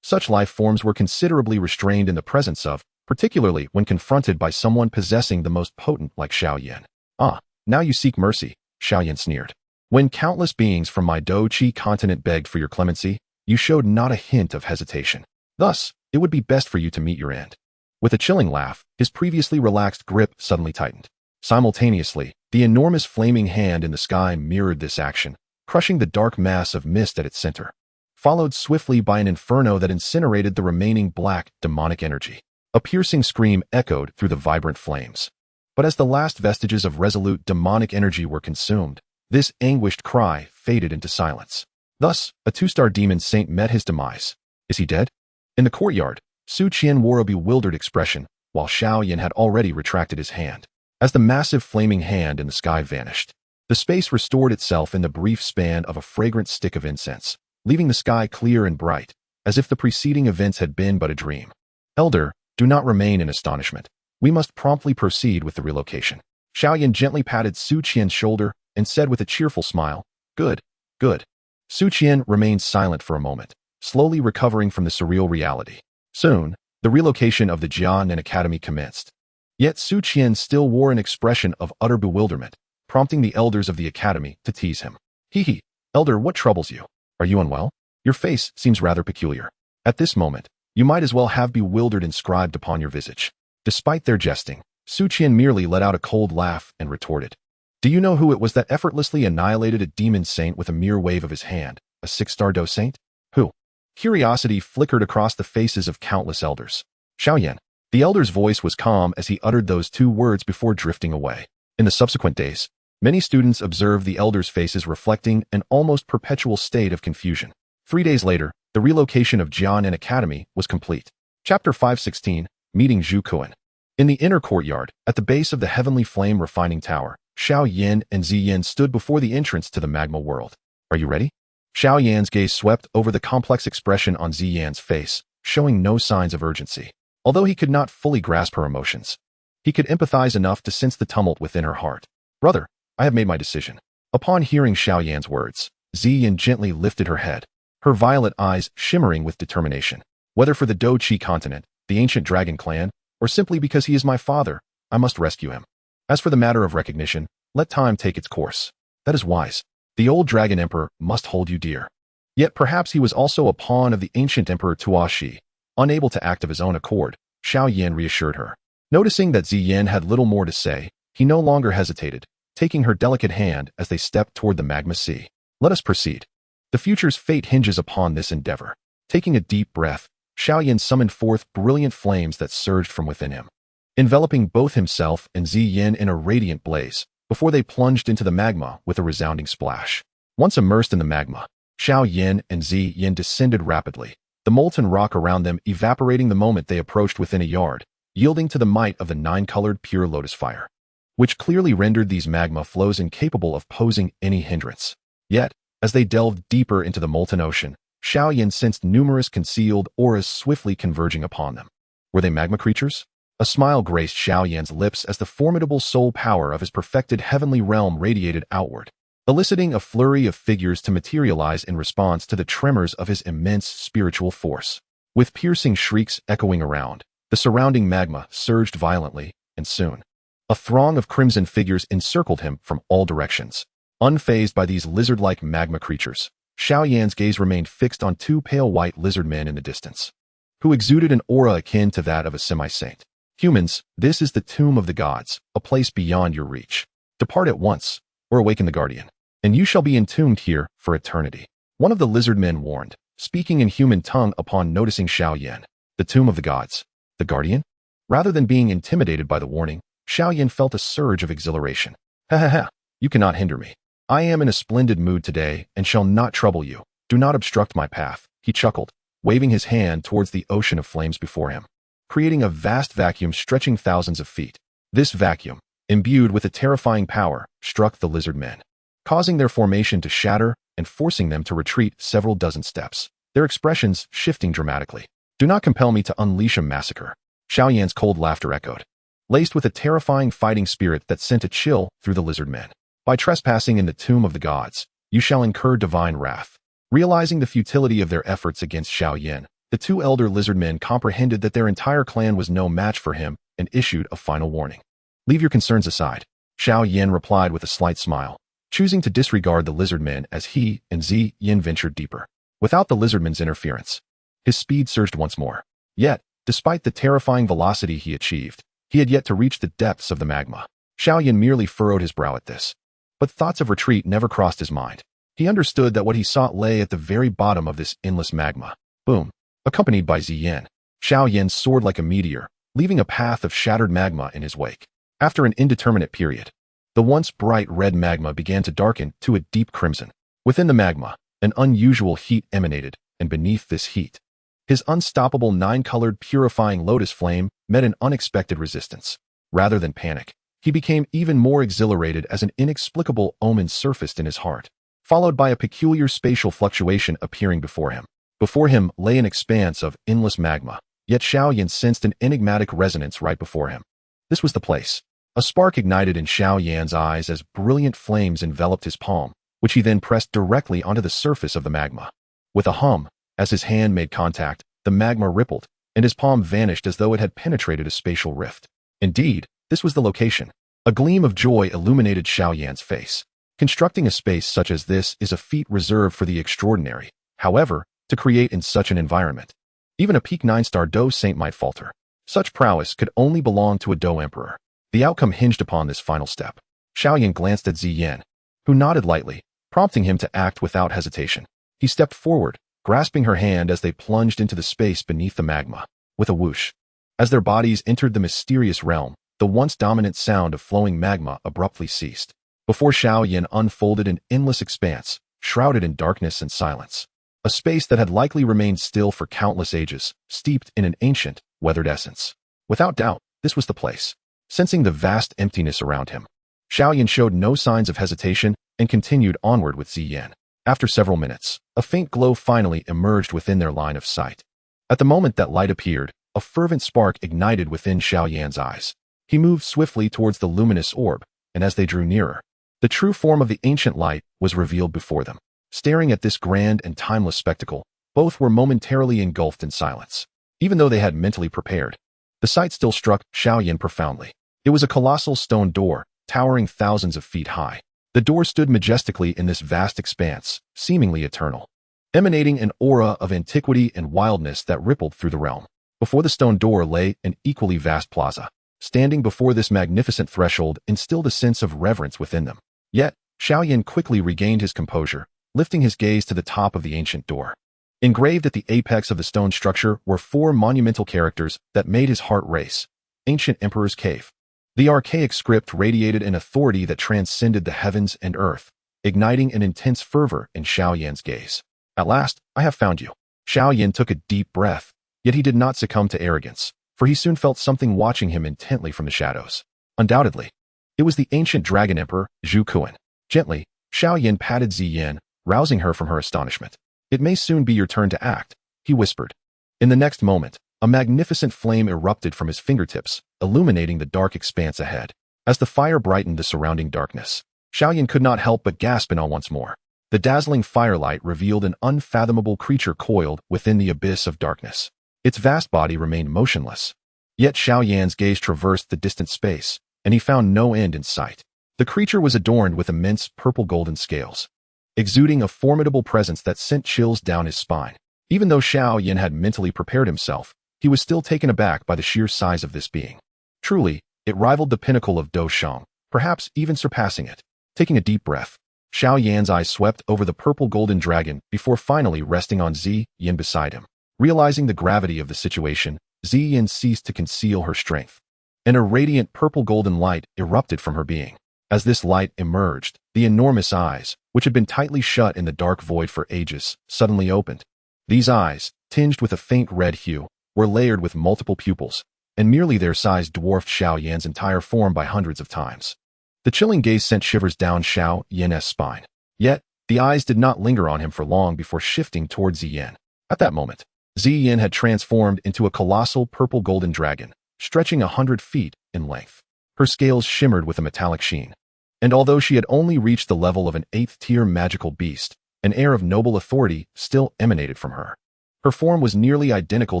such life forms were considerably restrained in the presence of, particularly when confronted by someone possessing the most potent like Xiao Yan. "Ah, now you seek mercy," Xiao Yan sneered. "When countless beings from my Dou Chi continent begged for your clemency, you showed not a hint of hesitation. Thus, it would be best for you to meet your end." With a chilling laugh, his previously relaxed grip suddenly tightened. Simultaneously, the enormous flaming hand in the sky mirrored this action, crushing the dark mass of mist at its center, followed swiftly by an inferno that incinerated the remaining black, demonic energy. A piercing scream echoed through the vibrant flames. But as the last vestiges of resolute demonic energy were consumed, this anguished cry faded into silence. Thus, a 2-star demon saint met his demise. Is he dead? In the courtyard, Su Qian wore a bewildered expression, while Xiao Yan had already retracted his hand. As the massive flaming hand in the sky vanished, the space restored itself in the brief span of a fragrant stick of incense, leaving the sky clear and bright, as if the preceding events had been but a dream. "Elder, do not remain in astonishment. We must promptly proceed with the relocation." Xiao Yan gently patted Su Qian's shoulder and said with a cheerful smile, "Good, good." Su Qian remained silent for a moment, slowly recovering from the surreal reality. Soon, the relocation of the Xiao Yan Academy commenced. Yet Su Qian still wore an expression of utter bewilderment, prompting the elders of the academy to tease him. "Hee, Elder, what troubles you? Are you unwell? Your face seems rather peculiar." At this moment, you might as well have bewildered inscribed upon your visage. Despite their jesting, Su Qian merely let out a cold laugh and retorted, "Do you know who it was that effortlessly annihilated a demon saint with a mere wave of his hand, a 6-star Dou saint? Who?" Curiosity flickered across the faces of countless elders. "Xiao Yan." The elder's voice was calm as he uttered those 2 words before drifting away. In the subsequent days, many students observed the elders' faces reflecting an almost perpetual state of confusion. 3 days later, the relocation of Xiao Yan Academy was complete. Chapter 516, Meeting Zhu Kuan. In the inner courtyard, at the base of the heavenly flame refining tower, Xiao Yan and Ziyan stood before the entrance to the magma world. "Are you ready?" Xiao Yan's gaze swept over the complex expression on Ziyan's face, showing no signs of urgency. Although he could not fully grasp her emotions, he could empathize enough to sense the tumult within her heart. "Brother, I have made my decision." Upon hearing Xiao Yan's words, Ziyan gently lifted her head, her violet eyes shimmering with determination. "Whether for the Dou Chi continent, the ancient dragon clan, or simply because he is my father, I must rescue him. As for the matter of recognition, let time take its course." "That is wise. The old dragon emperor must hold you dear." Yet perhaps he was also a pawn of the ancient emperor Tuashi. Unable to act of his own accord, Xiao Yan reassured her. Noticing that Ziyan had little more to say, he no longer hesitated, taking her delicate hand as they stepped toward the magma sea. "Let us proceed. The future's fate hinges upon this endeavor." Taking a deep breath, Xiao Yan summoned forth brilliant flames that surged from within him, enveloping both himself and Ziyan in a radiant blaze, before they plunged into the magma with a resounding splash. Once immersed in the magma, Xiao Yan and Ziyan descended rapidly, the molten rock around them evaporating the moment they approached within a yard, yielding to the might of the 9-colored pure lotus fire, which clearly rendered these magma flows incapable of posing any hindrance. Yet, as they delved deeper into the molten ocean, Xiao Yan sensed numerous concealed auras swiftly converging upon them. Were they magma creatures? A smile graced Xiao Yan's lips as the formidable soul power of his perfected heavenly realm radiated outward, eliciting a flurry of figures to materialize in response to the tremors of his immense spiritual force. With piercing shrieks echoing around, the surrounding magma surged violently, and soon, a throng of crimson figures encircled him from all directions. Unfazed by these lizard-like magma creatures, Xiao Yan's gaze remained fixed on two pale white lizard men in the distance, who exuded an aura akin to that of a semi-saint. Humans, this is the tomb of the gods, a place beyond your reach. Depart at once, or awaken the guardian, and you shall be entombed here for eternity. One of the lizard men warned, speaking in human tongue upon noticing Xiao Yan. The tomb of the gods. The guardian? Rather than being intimidated by the warning, Xiao Yan felt a surge of exhilaration. Ha ha ha, you cannot hinder me. I am in a splendid mood today and shall not trouble you. Do not obstruct my path, he chuckled, waving his hand towards the ocean of flames before him, creating a vast vacuum stretching thousands of feet. This vacuum, imbued with a terrifying power, struck the lizard men, causing their formation to shatter and forcing them to retreat several dozen steps, their expressions shifting dramatically. Do not compel me to unleash a massacre. Xiao Yan's cold laughter echoed, laced with a terrifying fighting spirit that sent a chill through the lizard men. By trespassing in the tomb of the gods, you shall incur divine wrath. Realizing the futility of their efforts against Xiao Yan, the two elder lizard men comprehended that their entire clan was no match for him and issued a final warning. Leave your concerns aside, Xiao Yan replied with a slight smile, choosing to disregard the lizard men as he and Zi Yin ventured deeper. Without the lizard men's interference, his speed surged once more. Yet, despite the terrifying velocity he achieved, he had yet to reach the depths of the magma. Xiao Yan merely furrowed his brow at this, but thoughts of retreat never crossed his mind. He understood that what he sought lay at the very bottom of this endless magma. Boom. Accompanied by Zi Yan, Xiao Yan soared like a meteor, leaving a path of shattered magma in his wake. After an indeterminate period, the once bright red magma began to darken to a deep crimson. Within the magma, an unusual heat emanated, and beneath this heat, his unstoppable nine-colored purifying lotus flame met an unexpected resistance. Rather than panic, he became even more exhilarated as an inexplicable omen surfaced in his heart, followed by a peculiar spatial fluctuation appearing before him. Before him lay an expanse of endless magma, yet Xiao Yan sensed an enigmatic resonance right before him. This was the place. A spark ignited in Xiao Yan's eyes as brilliant flames enveloped his palm, which he then pressed directly onto the surface of the magma. With a hum, as his hand made contact, the magma rippled, and his palm vanished as though it had penetrated a spatial rift. Indeed, this was the location. A gleam of joy illuminated Xiao Yan's face. Constructing a space such as this is a feat reserved for the extraordinary. However, to create in such an environment, even a peak 9-star Dou Saint might falter. Such prowess could only belong to a Dou Emperor. The outcome hinged upon this final step. Xiao Yan glanced at Zi Yan, who nodded lightly, prompting him to act without hesitation. He stepped forward, grasping her hand as they plunged into the space beneath the magma. With a whoosh, as their bodies entered the mysterious realm, the once dominant sound of flowing magma abruptly ceased. Before Xiao Yan unfolded an endless expanse, shrouded in darkness and silence. A space that had likely remained still for countless ages, steeped in an ancient, weathered essence. Without doubt, this was the place. Sensing the vast emptiness around him, Xiao Yan showed no signs of hesitation and continued onward with Zi Yan. After several minutes, a faint glow finally emerged within their line of sight. At the moment that light appeared, a fervent spark ignited within Xiao Yan's eyes. He moved swiftly towards the luminous orb, and as they drew nearer, the true form of the ancient light was revealed before them. Staring at this grand and timeless spectacle, both were momentarily engulfed in silence. Even though they had mentally prepared, the sight still struck Xiao Yan profoundly. It was a colossal stone door, towering thousands of feet high. The door stood majestically in this vast expanse, seemingly eternal, emanating an aura of antiquity and wildness that rippled through the realm. Before the stone door lay an equally vast plaza. Standing before this magnificent threshold instilled a sense of reverence within them. Yet, Xiao Yan quickly regained his composure, lifting his gaze to the top of the ancient door. Engraved at the apex of the stone structure were 4 monumental characters that made his heart race. Ancient Emperor's Cave. The archaic script radiated an authority that transcended the heavens and earth, igniting an intense fervor in Xiao Yan's gaze. At last, I have found you. Xiao Yan took a deep breath, yet he did not succumb to arrogance, for he soon felt something watching him intently from the shadows. Undoubtedly, it was the ancient dragon emperor, Zhu Kuan. Gently, Xiao Yan patted Zi Yan, rousing her from her astonishment. It may soon be your turn to act, he whispered. In the next moment, A magnificent flame erupted from his fingertips, illuminating the dark expanse ahead. As the fire brightened the surrounding darkness, Xiao Yan could not help but gasp in awe once more. The dazzling firelight revealed an unfathomable creature coiled within the abyss of darkness. Its vast body remained motionless. Yet Xiao Yan's gaze traversed the distant space, and he found no end in sight. The creature was adorned with immense purple-golden scales, exuding a formidable presence that sent chills down his spine. Even though Xiao Yan had mentally prepared himself, he was still taken aback by the sheer size of this being. Truly, it rivaled the pinnacle of Dou Shang, perhaps even surpassing it. Taking a deep breath, Xiao Yan's eyes swept over the purple-golden dragon before finally resting on Zi Yan beside him. Realizing the gravity of the situation, Zi Yan ceased to conceal her strength, and a radiant purple-golden light erupted from her being. As this light emerged, the enormous eyes, which had been tightly shut in the dark void for ages, suddenly opened. These eyes, tinged with a faint red hue, were layered with multiple pupils, and merely their size dwarfed Xiao Yan's entire form by hundreds of times. The chilling gaze sent shivers down Xiao Yan's spine. Yet, the eyes did not linger on him for long before shifting towards Zi Yan. At that moment, Zi Yan had transformed into a colossal purple-golden dragon, stretching 100 feet in length. Her scales shimmered with a metallic sheen. And although she had only reached the level of an 8th-tier magical beast, an air of noble authority still emanated from her. Her form was nearly identical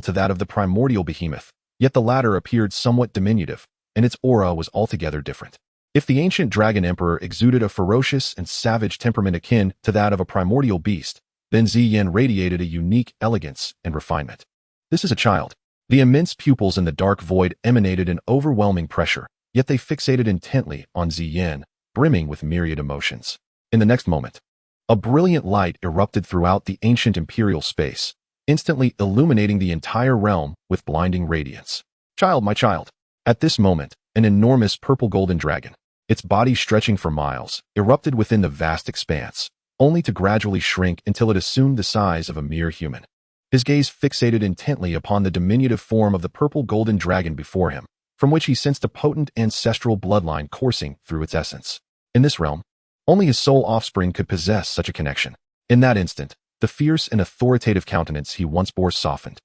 to that of the primordial behemoth, yet the latter appeared somewhat diminutive, and its aura was altogether different. If the ancient Dragon Emperor exuded a ferocious and savage temperament akin to that of a primordial beast, then Zi Yan radiated a unique elegance and refinement. This is a child. The immense pupils in the dark void emanated an overwhelming pressure, yet they fixated intently on Zi Yan, brimming with myriad emotions. In the next moment, a brilliant light erupted throughout the ancient imperial space, instantly illuminating the entire realm with blinding radiance. Child, my child. At this moment, an enormous purple-golden dragon, its body stretching for miles, erupted within the vast expanse, only to gradually shrink until it assumed the size of a mere human. His gaze fixated intently upon the diminutive form of the purple-golden dragon before him, from which he sensed a potent ancestral bloodline coursing through its essence. In this realm, only his sole offspring could possess such a connection. In that instant, the fierce and authoritative countenance he once bore softened,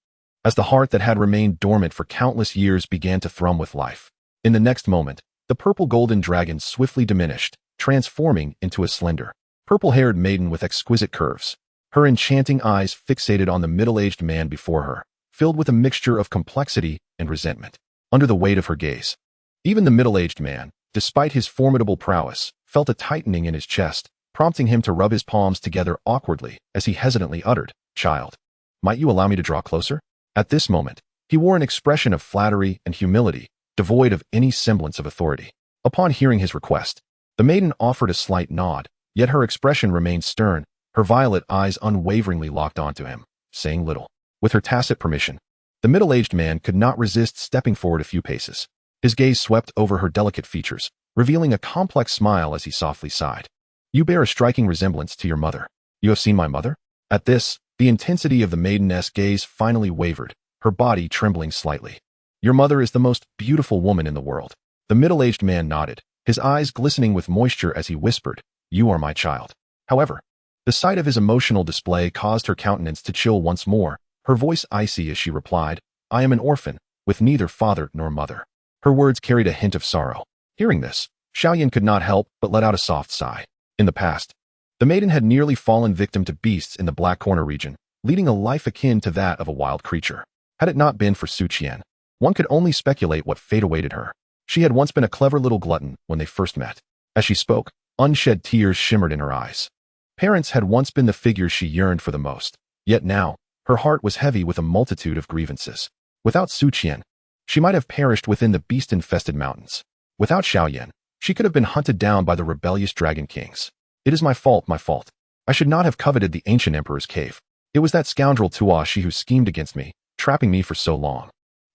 as the heart that had remained dormant for countless years began to thrum with life. In the next moment, the purple-golden dragon swiftly diminished, transforming into a slender, purple-haired maiden with exquisite curves. Her enchanting eyes fixated on the middle-aged man before her, filled with a mixture of complexity and resentment. Under the weight of her gaze, even the middle-aged man, despite his formidable prowess, felt a tightening in his chest, prompting him to rub his palms together awkwardly as he hesitantly uttered, "Child, might you allow me to draw closer?" At this moment, he wore an expression of flattery and humility, devoid of any semblance of authority. Upon hearing his request, the maiden offered a slight nod, yet her expression remained stern, her violet eyes unwaveringly locked onto him, saying little. With her tacit permission, the middle-aged man could not resist stepping forward a few paces. His gaze swept over her delicate features, revealing a complex smile as he softly sighed. "You bear a striking resemblance to your mother. You have seen my mother?" At this, the intensity of the maiden's gaze finally wavered, her body trembling slightly. "Your mother is the most beautiful woman in the world." The middle-aged man nodded, his eyes glistening with moisture as he whispered, "You are my child." However, the sight of his emotional display caused her countenance to chill once more, her voice icy as she replied, "I am an orphan, with neither father nor mother." Her words carried a hint of sorrow. Hearing this, Xiao Yan could not help but let out a soft sigh. In the past, the maiden had nearly fallen victim to beasts in the Black Corner region, leading a life akin to that of a wild creature. Had it not been for Su Qian, one could only speculate what fate awaited her. She had once been a clever little glutton when they first met. As she spoke, unshed tears shimmered in her eyes. Parents had once been the figures she yearned for the most, yet now, her heart was heavy with a multitude of grievances. Without Su Qian, she might have perished within the beast-infested mountains. Without Xiao Yan, she could have been hunted down by the rebellious dragon kings. "It is my fault, my fault. I should not have coveted the ancient emperor's cave. It was that scoundrel Tuashi who schemed against me, trapping me for so long."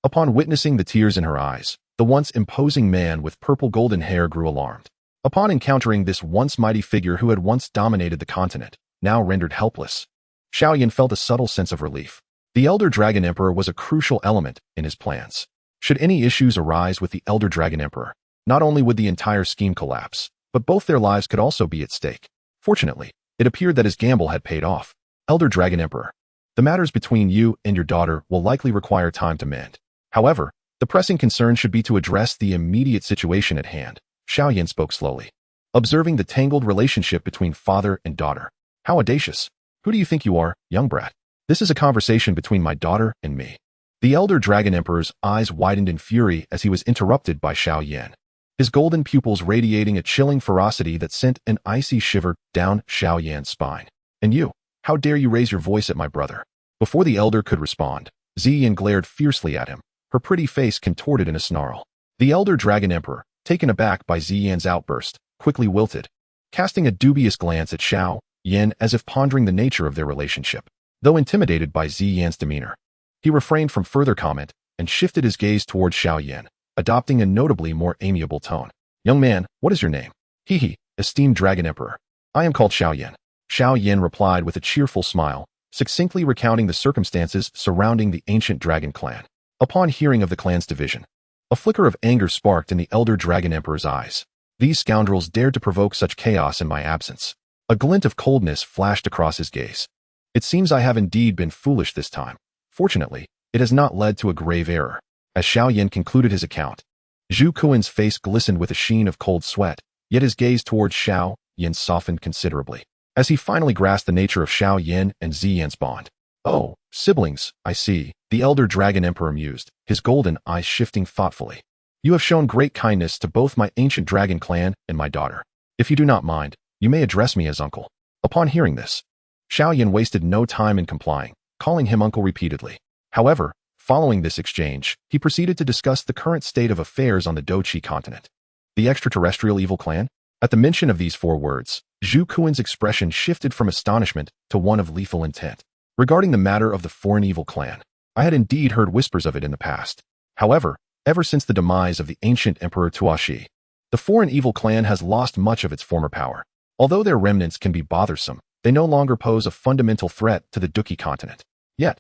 Upon witnessing the tears in her eyes, the once imposing man with purple-golden hair grew alarmed. Upon encountering this once mighty figure who had once dominated the continent, now rendered helpless, Xiao Yan felt a subtle sense of relief. The Elder Dragon Emperor was a crucial element in his plans. Should any issues arise with the Elder Dragon Emperor, not only would the entire scheme collapse, but both their lives could also be at stake. Fortunately, it appeared that his gamble had paid off. "Elder Dragon Emperor, The matters between you and your daughter will likely require time to mend. However, the pressing concern should be to address the immediate situation at hand. Xiao Yan spoke slowly, observing the tangled relationship between father and daughter. How audacious. Who do you think you are, young brat? This is a conversation between my daughter and me. The elder Dragon Emperor's eyes widened in fury as he was interrupted by Xiao Yan, his golden pupils radiating a chilling ferocity that sent an icy shiver down Xiao Yan's spine. And you, how dare you raise your voice at my brother? Before the elder could respond, Ziyan glared fiercely at him, her pretty face contorted in a snarl. The elder Dragon Emperor, taken aback by Ziyan's outburst, quickly wilted, casting a dubious glance at Xiao Yan as if pondering the nature of their relationship. Though intimidated by Ziyan's demeanor, he refrained from further comment and shifted his gaze towards Xiao Yan, adopting a notably more amiable tone. Young man, what is your name? He, esteemed Dragon Emperor. I am called Xiao Yan. Xiao Yan replied with a cheerful smile, succinctly recounting the circumstances surrounding the ancient dragon clan. Upon hearing of the clan's division, a flicker of anger sparked in the elder Dragon Emperor's eyes. These scoundrels dared to provoke such chaos in my absence. A glint of coldness flashed across his gaze. It seems I have indeed been foolish this time. Fortunately, it has not led to a grave error. As Xiao Yan concluded his account, Zhu Kuan's face glistened with a sheen of cold sweat, yet his gaze towards Xiao Yan softened considerably, as he finally grasped the nature of Xiao Yan and Ziyan's bond. Oh, siblings, I see, the elder Dragon Emperor mused, his golden eyes shifting thoughtfully. You have shown great kindness to both my ancient dragon clan and my daughter. If you do not mind, you may address me as uncle. Upon hearing this, Xiao Yan wasted no time in complying, calling him uncle repeatedly. However, following this exchange, he proceeded to discuss the current state of affairs on the Douqi continent. The extraterrestrial evil clan? At the mention of these 4 words, Zhu Kuan's expression shifted from astonishment to one of lethal intent. Regarding the matter of the foreign evil clan, I had indeed heard whispers of it in the past. However, ever since the demise of the ancient Emperor Tuaxi, the foreign evil clan has lost much of its former power. Although their remnants can be bothersome, they no longer pose a fundamental threat to the Douqi continent. Yet,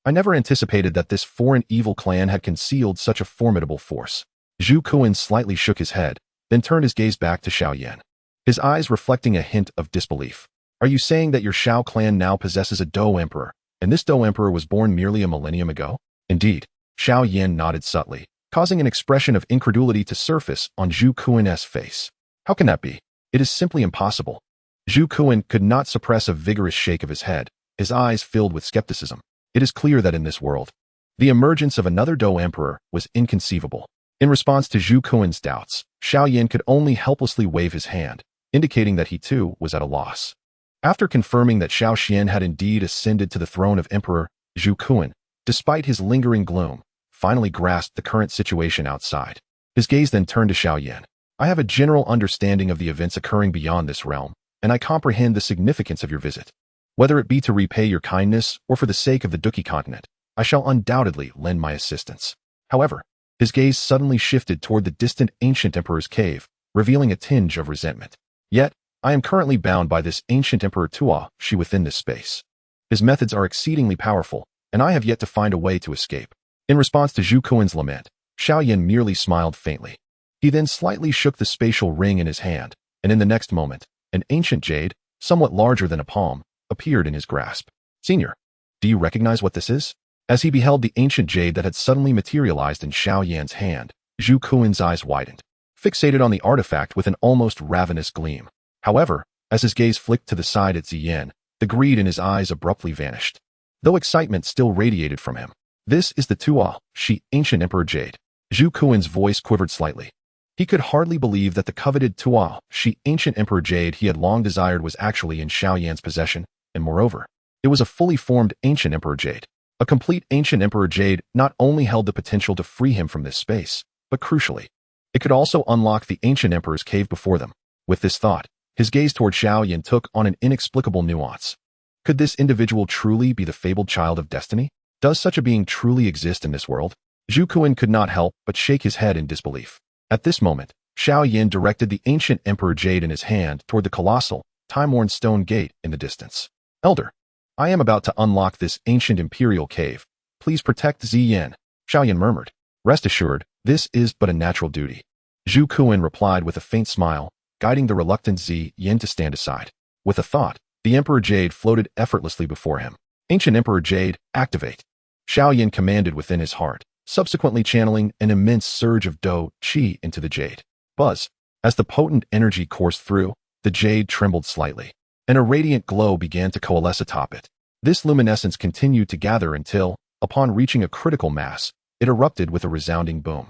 I never anticipated that this foreign evil clan had concealed such a formidable force. Zhu Kuan slightly shook his head, then turned his gaze back to Xiao Yan, his eyes reflecting a hint of disbelief. Are you saying that your Xiao clan now possesses a Dou Emperor, and this Dou Emperor was born merely a millennium ago? Indeed, Xiao Yan nodded subtly, causing an expression of incredulity to surface on Zhu Kuan's face. How can that be? It is simply impossible. Zhu Kuan could not suppress a vigorous shake of his head, his eyes filled with skepticism. It is clear that in this world, the emergence of another Dou Emperor was inconceivable. In response to Zhu Kuan's doubts, Xiao Yan could only helplessly wave his hand, indicating that he too was at a loss. After confirming that Xiao Xian had indeed ascended to the throne of Emperor, Zhu Kuan, despite his lingering gloom, finally grasped the current situation outside. His gaze then turned to Xiao Yan. I have a general understanding of the events occurring beyond this realm, and I comprehend the significance of your visit. Whether it be to repay your kindness or for the sake of the Douqi continent, I shall undoubtedly lend my assistance. However, his gaze suddenly shifted toward the distant ancient emperor's cave, revealing a tinge of resentment. Yet, I am currently bound by this ancient Emperor Tuaxi within this space. His methods are exceedingly powerful, and I have yet to find a way to escape. In response to Zhu Kuan's lament, Xiao Yan merely smiled faintly. He then slightly shook the spatial ring in his hand, and in the next moment, an ancient jade, somewhat larger than a palm, appeared in his grasp. Senior, do you recognize what this is? As he beheld the ancient jade that had suddenly materialized in Xiao Yan's hand, Zhu Kuan's eyes widened, fixated on the artifact with an almost ravenous gleam. However, as his gaze flicked to the side at Ziyan, the greed in his eyes abruptly vanished, though excitement still radiated from him. This is the Tuaxi ancient Emperor Jade. Zhu Kuan's voice quivered slightly. He could hardly believe that the coveted Tuaxi ancient Emperor Jade he had long desired was actually in Xiao Yan's possession, and moreover, it was a fully formed ancient Emperor Jade. A complete ancient Emperor Jade not only held the potential to free him from this space, but crucially, it could also unlock the ancient Emperor's cave before them. With this thought, his gaze toward Xiao Yan took on an inexplicable nuance. Could this individual truly be the fabled child of destiny? Does such a being truly exist in this world? Zhu Kuan could not help but shake his head in disbelief. At this moment, Xiao Yan directed the ancient Emperor Jade in his hand toward the colossal, time-worn stone gate in the distance. Elder, I am about to unlock this ancient imperial cave. Please protect Ziyan, Xiao Yan murmured. Rest assured, this is but a natural duty. Zhu Kuan replied with a faint smile, guiding the reluctant Ziyan to stand aside. With a thought, the Emperor Jade floated effortlessly before him. Ancient Emperor Jade, activate. Xiao Yan commanded within his heart, subsequently channeling an immense surge of Dou Qi into the jade. Buzz. As the potent energy coursed through, the jade trembled slightly, and a radiant glow began to coalesce atop it. This luminescence continued to gather until, upon reaching a critical mass, it erupted with a resounding boom,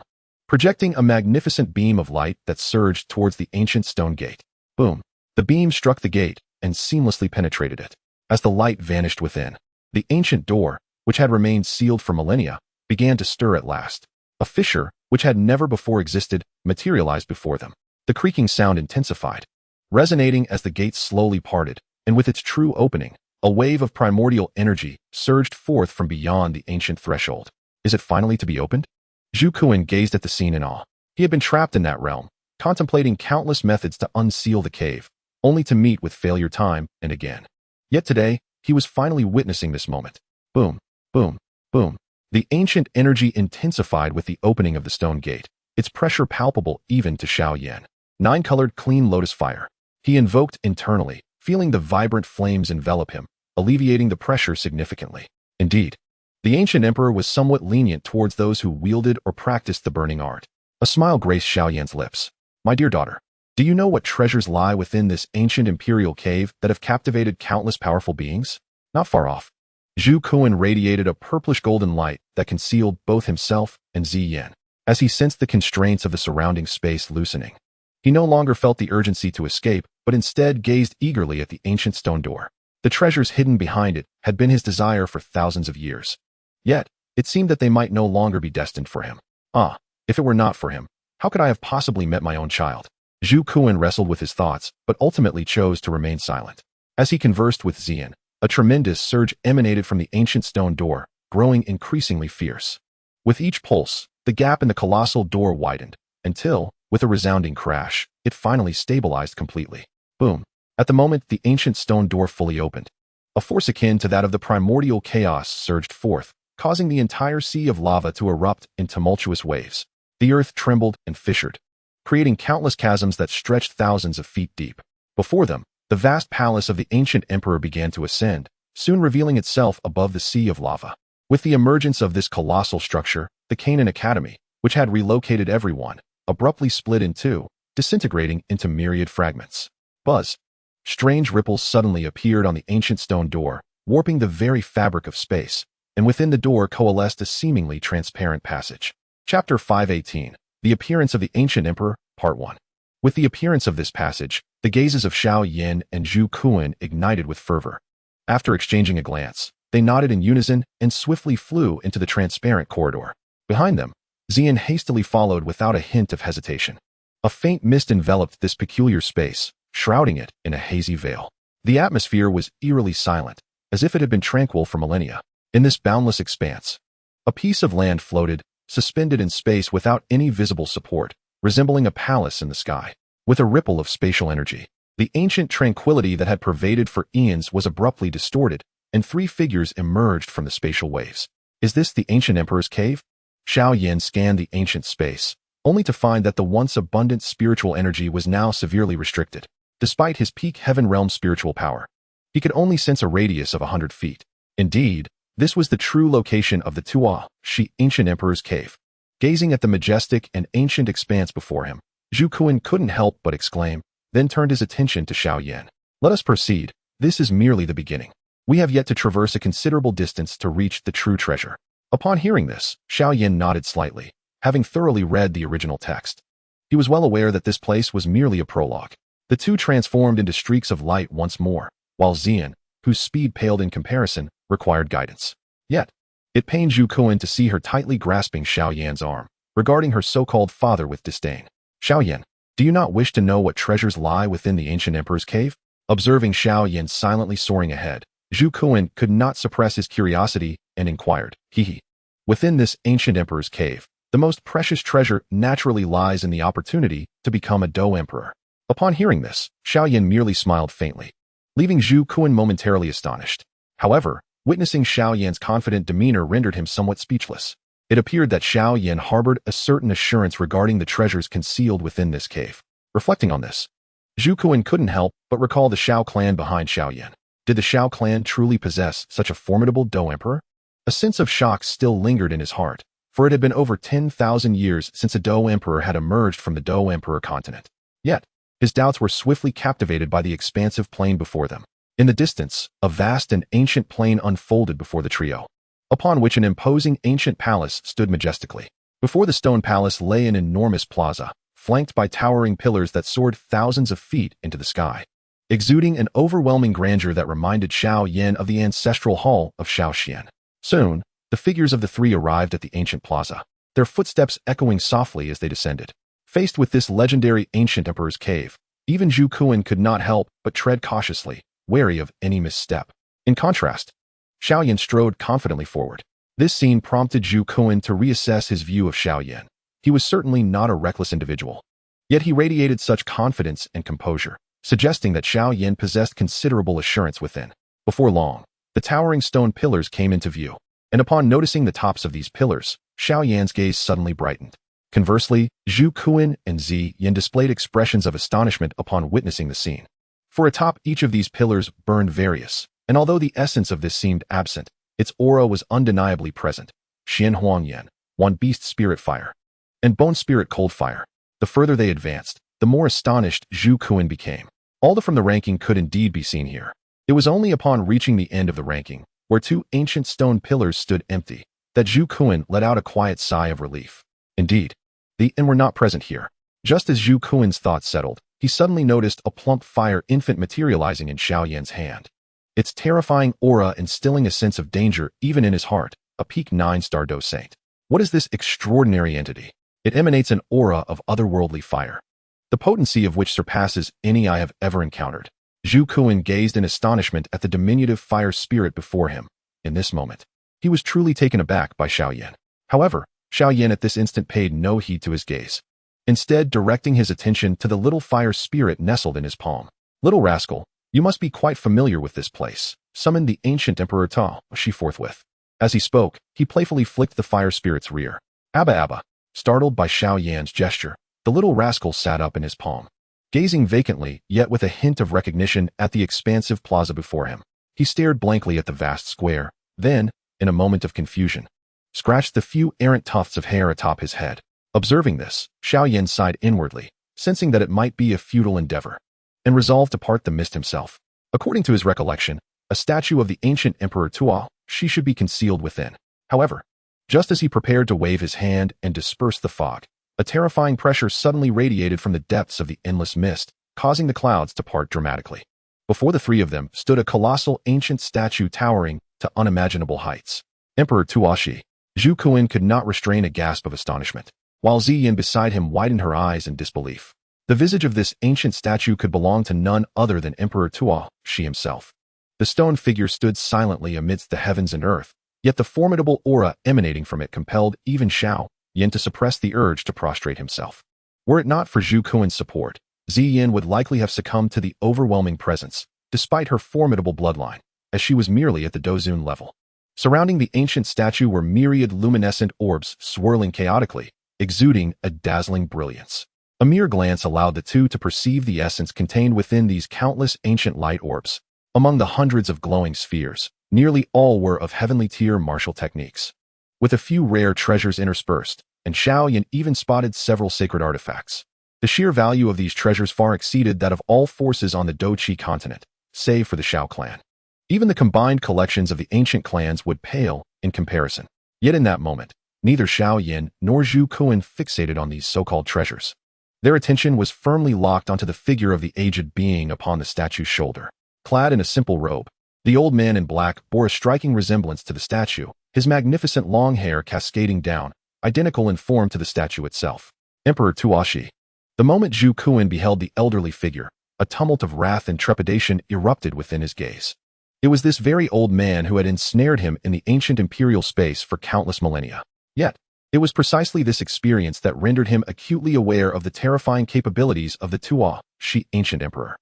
projecting a magnificent beam of light that surged towards the ancient stone gate. Boom. The beam struck the gate and seamlessly penetrated it. As the light vanished within, the ancient door, which had remained sealed for millennia, began to stir at last. A fissure, which had never before existed, materialized before them. The creaking sound intensified, resonating as the gate slowly parted, and with its true opening, a wave of primordial energy surged forth from beyond the ancient threshold. Is it finally to be opened? Zhu Kuan gazed at the scene in awe. He had been trapped in that realm, contemplating countless methods to unseal the cave, only to meet with failure time and again. Yet today, he was finally witnessing this moment. Boom, boom, boom. The ancient energy intensified with the opening of the stone gate, its pressure palpable even to Xiao Yan. 9-colored clean lotus fire. He invoked internally, feeling the vibrant flames envelop him, alleviating the pressure significantly. Indeed, the ancient emperor was somewhat lenient towards those who wielded or practiced the burning art. A smile graced Xiao Yan's lips. My dear daughter, do you know what treasures lie within this ancient imperial cave that have captivated countless powerful beings? Not far off, Zhu Kuan radiated a purplish golden light that concealed both himself and Ziyan, as he sensed the constraints of the surrounding space loosening. He no longer felt the urgency to escape, but instead gazed eagerly at the ancient stone door. The treasures hidden behind it had been his desire for thousands of years. Yet, it seemed that they might no longer be destined for him. Ah, if it were not for him, how could I have possibly met my own child? Zhu Kuan wrestled with his thoughts, but ultimately chose to remain silent. As he conversed with Ziyan, a tremendous surge emanated from the ancient stone door, growing increasingly fierce. With each pulse, the gap in the colossal door widened, until, with a resounding crash, it finally stabilized completely. Boom. At the moment the ancient stone door fully opened, a force akin to that of the primordial chaos surged forth, causing the entire sea of lava to erupt in tumultuous waves. The earth trembled and fissured, creating countless chasms that stretched thousands of feet deep. Before them, the vast palace of the ancient emperor began to ascend, soon revealing itself above the sea of lava. With the emergence of this colossal structure, the Canaan Academy, which had relocated everyone, abruptly split in two, disintegrating into myriad fragments. Buzz. Strange ripples suddenly appeared on the ancient stone door, warping the very fabric of space, and within the door coalesced a seemingly transparent passage. Chapter 518. The Appearance of the Ancient Emperor, Part 1. With the appearance of this passage, the gazes of Xiao Yan and Zhu Kuan ignited with fervor. After exchanging a glance, they nodded in unison and swiftly flew into the transparent corridor. Behind them, Ziyan hastily followed without a hint of hesitation. A faint mist enveloped this peculiar space, shrouding it in a hazy veil. The atmosphere was eerily silent, as if it had been tranquil for millennia. In this boundless expanse, a piece of land floated, suspended in space without any visible support, resembling a palace in the sky. With a ripple of spatial energy, the ancient tranquility that had pervaded for eons was abruptly distorted, and 3 figures emerged from the spatial waves. Is this the ancient emperor's cave? Xiao Yan scanned the ancient space, only to find that the once abundant spiritual energy was now severely restricted. Despite his peak heaven realm spiritual power, he could only sense a radius of 100 feet. Indeed, this was the true location of the Shi ancient emperor's cave. Gazing at the majestic and ancient expanse before him, Zhu Kuan couldn't help but exclaim, then turned his attention to Xiao Yan. Let us proceed. This is merely the beginning. We have yet to traverse a considerable distance to reach the true treasure. Upon hearing this, Xiao Yan nodded slightly, having thoroughly read the original text. He was well aware that this place was merely a prologue. The two transformed into streaks of light once more, while Ziyan, whose speed paled in comparison, required guidance. Yet, it pained Zhu Kuan to see her tightly grasping Xiao Yan's arm, regarding her so-called father with disdain. Xiao Yan, do you not wish to know what treasures lie within the ancient emperor's cave? Observing Xiao Yan silently soaring ahead, Zhu Kuan could not suppress his curiosity and inquired, Within this ancient emperor's cave, the most precious treasure naturally lies in the opportunity to become a Dou Emperor. Upon hearing this, Xiao Yan merely smiled faintly, leaving Zhu Kuan momentarily astonished. However, witnessing Xiao Yan's confident demeanor rendered him somewhat speechless. It appeared that Xiao Yan harbored a certain assurance regarding the treasures concealed within this cave. Reflecting on this, Zhu Kuan couldn't help but recall the Xiao clan behind Xiao Yan. Did the Xiao clan truly possess such a formidable Dou Emperor? A sense of shock still lingered in his heart, for it had been over 10,000 years since a Dou Emperor had emerged from the Dou Emperor continent. Yet, his doubts were swiftly captivated by the expansive plain before them. In the distance, a vast and ancient plain unfolded before the trio, upon which an imposing ancient palace stood majestically. Before the stone palace lay an enormous plaza, flanked by towering pillars that soared thousands of feet into the sky, exuding an overwhelming grandeur that reminded Xiao Yan of the ancestral hall of Xiao. Soon, the figures of the three arrived at the ancient plaza, their footsteps echoing softly as they descended. Faced with this legendary ancient emperor's cave, even Zhu Kuan could not help but tread cautiously, wary of any misstep. In contrast, Xiao Yan strode confidently forward. This scene prompted Zhu Kuan to reassess his view of Xiao Yan. He was certainly not a reckless individual, yet he radiated such confidence and composure, suggesting that Xiao Yan possessed considerable assurance within. Before long, the towering stone pillars came into view, and upon noticing the tops of these pillars, Xiao Yan's gaze suddenly brightened. Conversely, Zhu Kuan and Zi Yan displayed expressions of astonishment upon witnessing the scene. For atop each of these pillars burned various, and although the essence of this seemed absent, its aura was undeniably present. Xian Huang Yan, One Beast Spirit Fire, and Bone Spirit Cold Fire. The further they advanced, the more astonished Zhu Kuan became. All the from the ranking could indeed be seen here. It was only upon reaching the end of the ranking, where two ancient stone pillars stood empty, that Zhu Kuan let out a quiet sigh of relief. Indeed, the were not present here. Just as Zhu Kuan's thoughts settled, he suddenly noticed a plump fire infant materializing in Xiao Yan's hand. Its terrifying aura instilling a sense of danger even in his heart, a peak 9-star Dou Saint. What is this extraordinary entity? It emanates an aura of otherworldly fire, the potency of which surpasses any I have ever encountered. Zhu Kuan gazed in astonishment at the diminutive fire spirit before him. In this moment, he was truly taken aback by Xiao Yan. However, Xiao Yan at this instant paid no heed to his gaze, instead directing his attention to the little fire spirit nestled in his palm. Little rascal, you must be quite familiar with this place. Summon the ancient Emperor Tao, she forthwith. As he spoke, he playfully flicked the fire spirit's rear. Abba Abba. Startled by Xiao Yan's gesture, the little rascal sat up in his palm, gazing vacantly, yet with a hint of recognition at the expansive plaza before him. He stared blankly at the vast square, then, in a moment of confusion, scratched the few errant tufts of hair atop his head. Observing this, Xiao Yan sighed inwardly, sensing that it might be a futile endeavor, and resolved to part the mist himself. According to his recollection, a statue of the ancient Emperor Tuo, she should be concealed within. However, just as he prepared to wave his hand and disperse the fog, a terrifying pressure suddenly radiated from the depths of the endless mist, causing the clouds to part dramatically. Before the three of them stood a colossal ancient statue towering to unimaginable heights. Emperor Tuoshi. Zhu Kuan could not restrain a gasp of astonishment, while Zi Yan beside him widened her eyes in disbelief. The visage of this ancient statue could belong to none other than Emperor Tuoshi himself. The stone figure stood silently amidst the heavens and earth, yet the formidable aura emanating from it compelled even Xiao Yan to suppress the urge to prostrate himself. Were it not for Zhu Kuan's support, Zi Yan would likely have succumbed to the overwhelming presence, despite her formidable bloodline, as she was merely at the Dozun level. Surrounding the ancient statue were myriad luminescent orbs swirling chaotically, exuding a dazzling brilliance. A mere glance allowed the two to perceive the essence contained within these countless ancient light orbs. Among the hundreds of glowing spheres, nearly all were of heavenly tier martial techniques, with a few rare treasures interspersed, and Xiao Yan even spotted several sacred artifacts. The sheer value of these treasures far exceeded that of all forces on the Douqi continent, save for the Xiao clan. Even the combined collections of the ancient clans would pale in comparison. Yet in that moment, neither Xiao Yan nor Zhu Kuan fixated on these so-called treasures. Their attention was firmly locked onto the figure of the aged being upon the statue's shoulder. Clad in a simple robe, the old man in black bore a striking resemblance to the statue, his magnificent long hair cascading down, identical in form to the statue itself. Emperor Tuoshi. The moment Zhu Kuan beheld the elderly figure, a tumult of wrath and trepidation erupted within his gaze. It was this very old man who had ensnared him in the ancient imperial space for countless millennia. Yet, it was precisely this experience that rendered him acutely aware of the terrifying capabilities of the Tuoshi ancient emperor.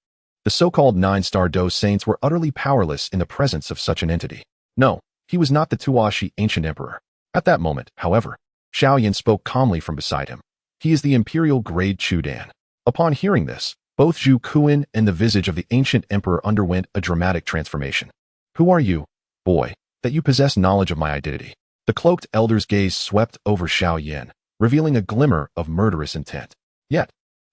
The so-called 9-star Dou Saints were utterly powerless in the presence of such an entity. No, he was not the Tuoshi ancient emperor. At that moment, however, Xiao Yan spoke calmly from beside him. He is the imperial grade Chudan. Upon hearing this, Both Zhu Kuan and the visage of the ancient emperor underwent a dramatic transformation. Who are you, boy, that you possess knowledge of my identity? The cloaked elder's gaze swept over Xiao Yan, revealing a glimmer of murderous intent. Yet,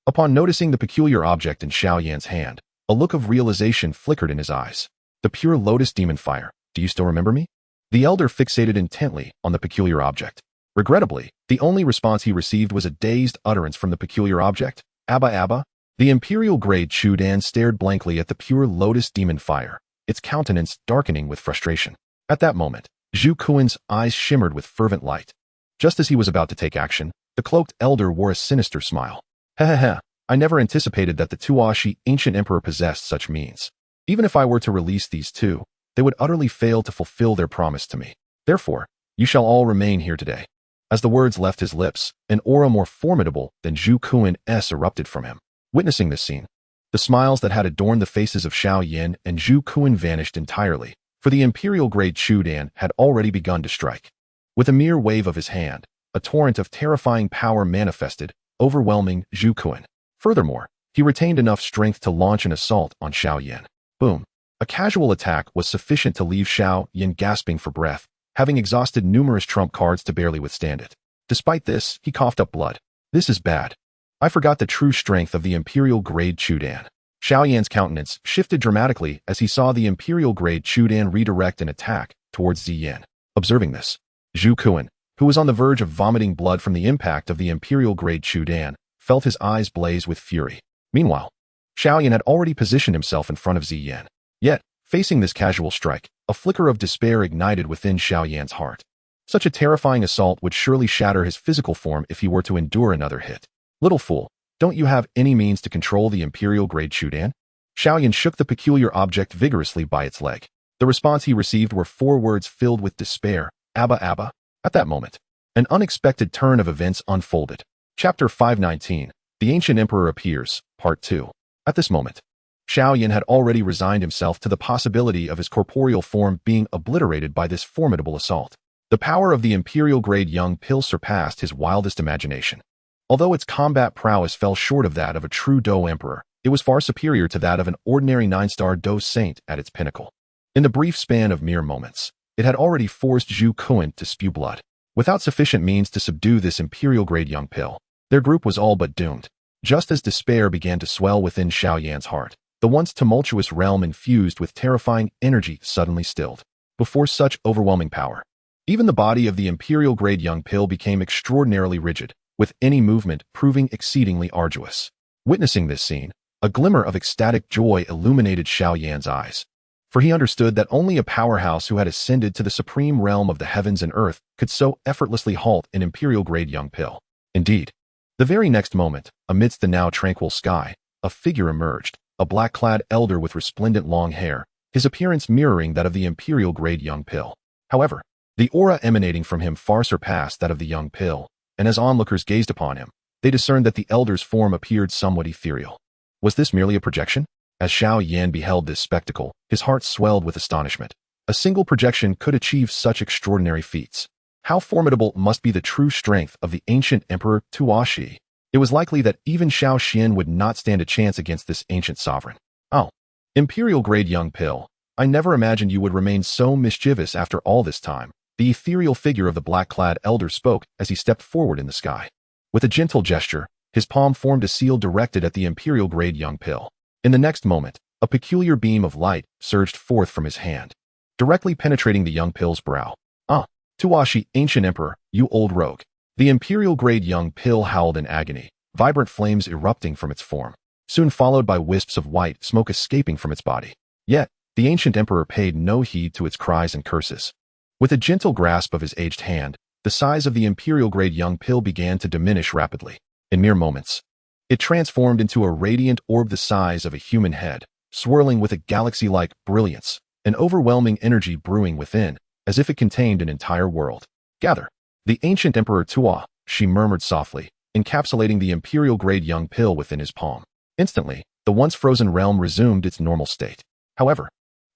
upon noticing the peculiar object in Xiao Yan's hand, a look of realization flickered in his eyes. The pure lotus demon fire. Do you still remember me? The elder fixated intently on the peculiar object. Regrettably, the only response he received was a dazed utterance from the peculiar object. Abba Abba? The imperial-grade Chu Dan stared blankly at the pure lotus demon fire, its countenance darkening with frustration. At that moment, Zhu Kuan's eyes shimmered with fervent light. Just as he was about to take action, the cloaked elder wore a sinister smile. Heh, I never anticipated that the Tuashi ancient emperor possessed such means. Even if I were to release these two, they would utterly fail to fulfill their promise to me. Therefore, you shall all remain here today. As the words left his lips, an aura more formidable than Zhu Kuan's erupted from him. Witnessing this scene, the smiles that had adorned the faces of Xiao Yan and Zhu Kuan vanished entirely, for the imperial-grade Chu Dan had already begun to strike. With a mere wave of his hand, a torrent of terrifying power manifested, overwhelming Zhu Kuan. Furthermore, he retained enough strength to launch an assault on Xiao Yan. Boom. A casual attack was sufficient to leave Xiao Yan gasping for breath, having exhausted numerous trump cards to barely withstand it. Despite this, he coughed up blood. This is bad. I forgot the true strength of the imperial-grade Chu Dan. Xiao Yan's countenance shifted dramatically as he saw the imperial-grade Chu Dan redirect an attack towards Ziyan. Observing this, Zhu Kuan, who was on the verge of vomiting blood from the impact of the imperial-grade Chu Dan, felt his eyes blaze with fury. Meanwhile, Xiao Yan had already positioned himself in front of Ziyan. Yet, facing this casual strike, a flicker of despair ignited within Xiao Yan's heart. Such a terrifying assault would surely shatter his physical form if he were to endure another hit. Little fool, don't you have any means to control the imperial-grade Chu Dan? Xiao Yan shook the peculiar object vigorously by its leg. The response he received were 4 words filled with despair. Abba Abba. At that moment, an unexpected turn of events unfolded. Chapter 519, The Ancient Emperor Appears, Part 2. At this moment, Xiao Yan had already resigned himself to the possibility of his corporeal form being obliterated by this formidable assault. The power of the imperial-grade young pill surpassed his wildest imagination. Although its combat prowess fell short of that of a true Dou Emperor, it was far superior to that of an ordinary 9-star Dou Saint at its pinnacle. In the brief span of mere moments, it had already forced Zhu Kuan to spew blood. Without sufficient means to subdue this imperial-grade young pill, their group was all but doomed. Just as despair began to swell within Xiao Yan's heart, the once tumultuous realm infused with terrifying energy suddenly stilled. Before such overwhelming power, even the body of the imperial-grade young pill became extraordinarily rigid, with any movement proving exceedingly arduous. Witnessing this scene, a glimmer of ecstatic joy illuminated Xiao Yan's eyes, for he understood that only a powerhouse who had ascended to the supreme realm of the heavens and earth could so effortlessly halt an imperial-grade young pill. Indeed, the very next moment, amidst the now tranquil sky, a figure emerged, a black-clad elder with resplendent long hair, his appearance mirroring that of the imperial-grade young pill. However, the aura emanating from him far surpassed that of the young pill, and as onlookers gazed upon him, they discerned that the elder's form appeared somewhat ethereal. Was this merely a projection? As Xiao Yan beheld this spectacle, his heart swelled with astonishment. A single projection could achieve such extraordinary feats. How formidable must be the true strength of the ancient emperor Tuashi? It was likely that even Xiao Xian would not stand a chance against this ancient sovereign. Oh, imperial-grade young pill, I never imagined you would remain so mischievous after all this time. The ethereal figure of the black-clad elder spoke as he stepped forward in the sky. With a gentle gesture, his palm formed a seal directed at the imperial-grade young pill. In the next moment, a peculiar beam of light surged forth from his hand, directly penetrating the young pill's brow. Ah, Tuashi, ancient emperor, you old rogue. The imperial-grade young pill howled in agony, vibrant flames erupting from its form, soon followed by wisps of white smoke escaping from its body. Yet, the ancient emperor paid no heed to its cries and curses. With a gentle grasp of his aged hand, the size of the imperial-grade young pill began to diminish rapidly. In mere moments, it transformed into a radiant orb the size of a human head, swirling with a galaxy-like brilliance, an overwhelming energy brewing within, as if it contained an entire world. Gather. The ancient emperor Tua, she murmured softly, encapsulating the imperial-grade young pill within his palm. Instantly, the once frozen realm resumed its normal state. However,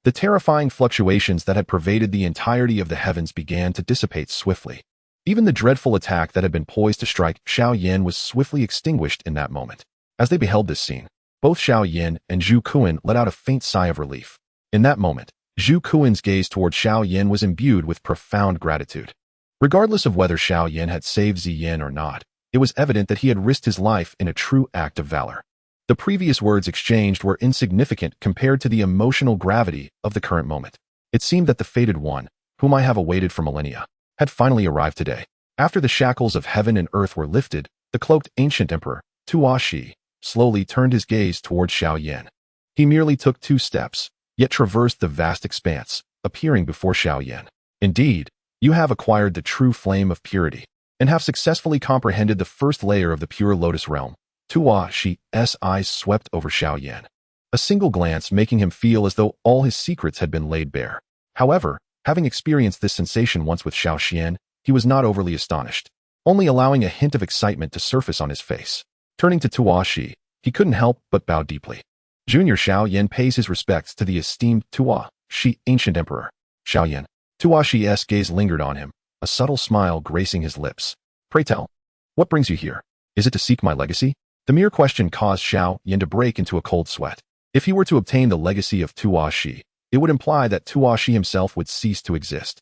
the terrifying fluctuations that had pervaded the entirety of the heavens began to dissipate swiftly. Even the dreadful attack that had been poised to strike Xiao Yan was swiftly extinguished in that moment. As they beheld this scene, Both Xiao Yan and Zhu Kuan let out a faint sigh of relief. In that moment, Zhu Kuan's gaze toward Xiao Yan was imbued with profound gratitude. Regardless of whether Xiao Yan had saved Ziyin or not, it was evident that he had risked his life in a true act of valor. The previous words exchanged were insignificant compared to the emotional gravity of the current moment. It seemed that the fated one, whom I have awaited for millennia, had finally arrived today. After the shackles of heaven and earth were lifted, the cloaked ancient emperor, Dou Shi, slowly turned his gaze towards Xiao Yan. He merely took 2 steps, yet traversed the vast expanse, appearing before Xiao Yan. Indeed, you have acquired the true flame of purity, and have successfully comprehended the first layer of the pure lotus realm. Dou Shi's eyes swept over Xiao Yan, a single glance making him feel as though all his secrets had been laid bare. However, having experienced this sensation once with Xiao Xian, he was not overly astonished, only allowing a hint of excitement to surface on his face. Turning to Dou Shi, he couldn't help but bow deeply. Junior Xiao Yan pays his respects to the esteemed Dou Shi ancient emperor. Xiao Yan. Dou Shi's gaze lingered on him, a subtle smile gracing his lips. Pray tell, what brings you here? Is it to seek my legacy? The mere question caused Xiao Yan to break into a cold sweat. If he were to obtain the legacy of Dou Shi, it would imply that Dou Shi himself would cease to exist.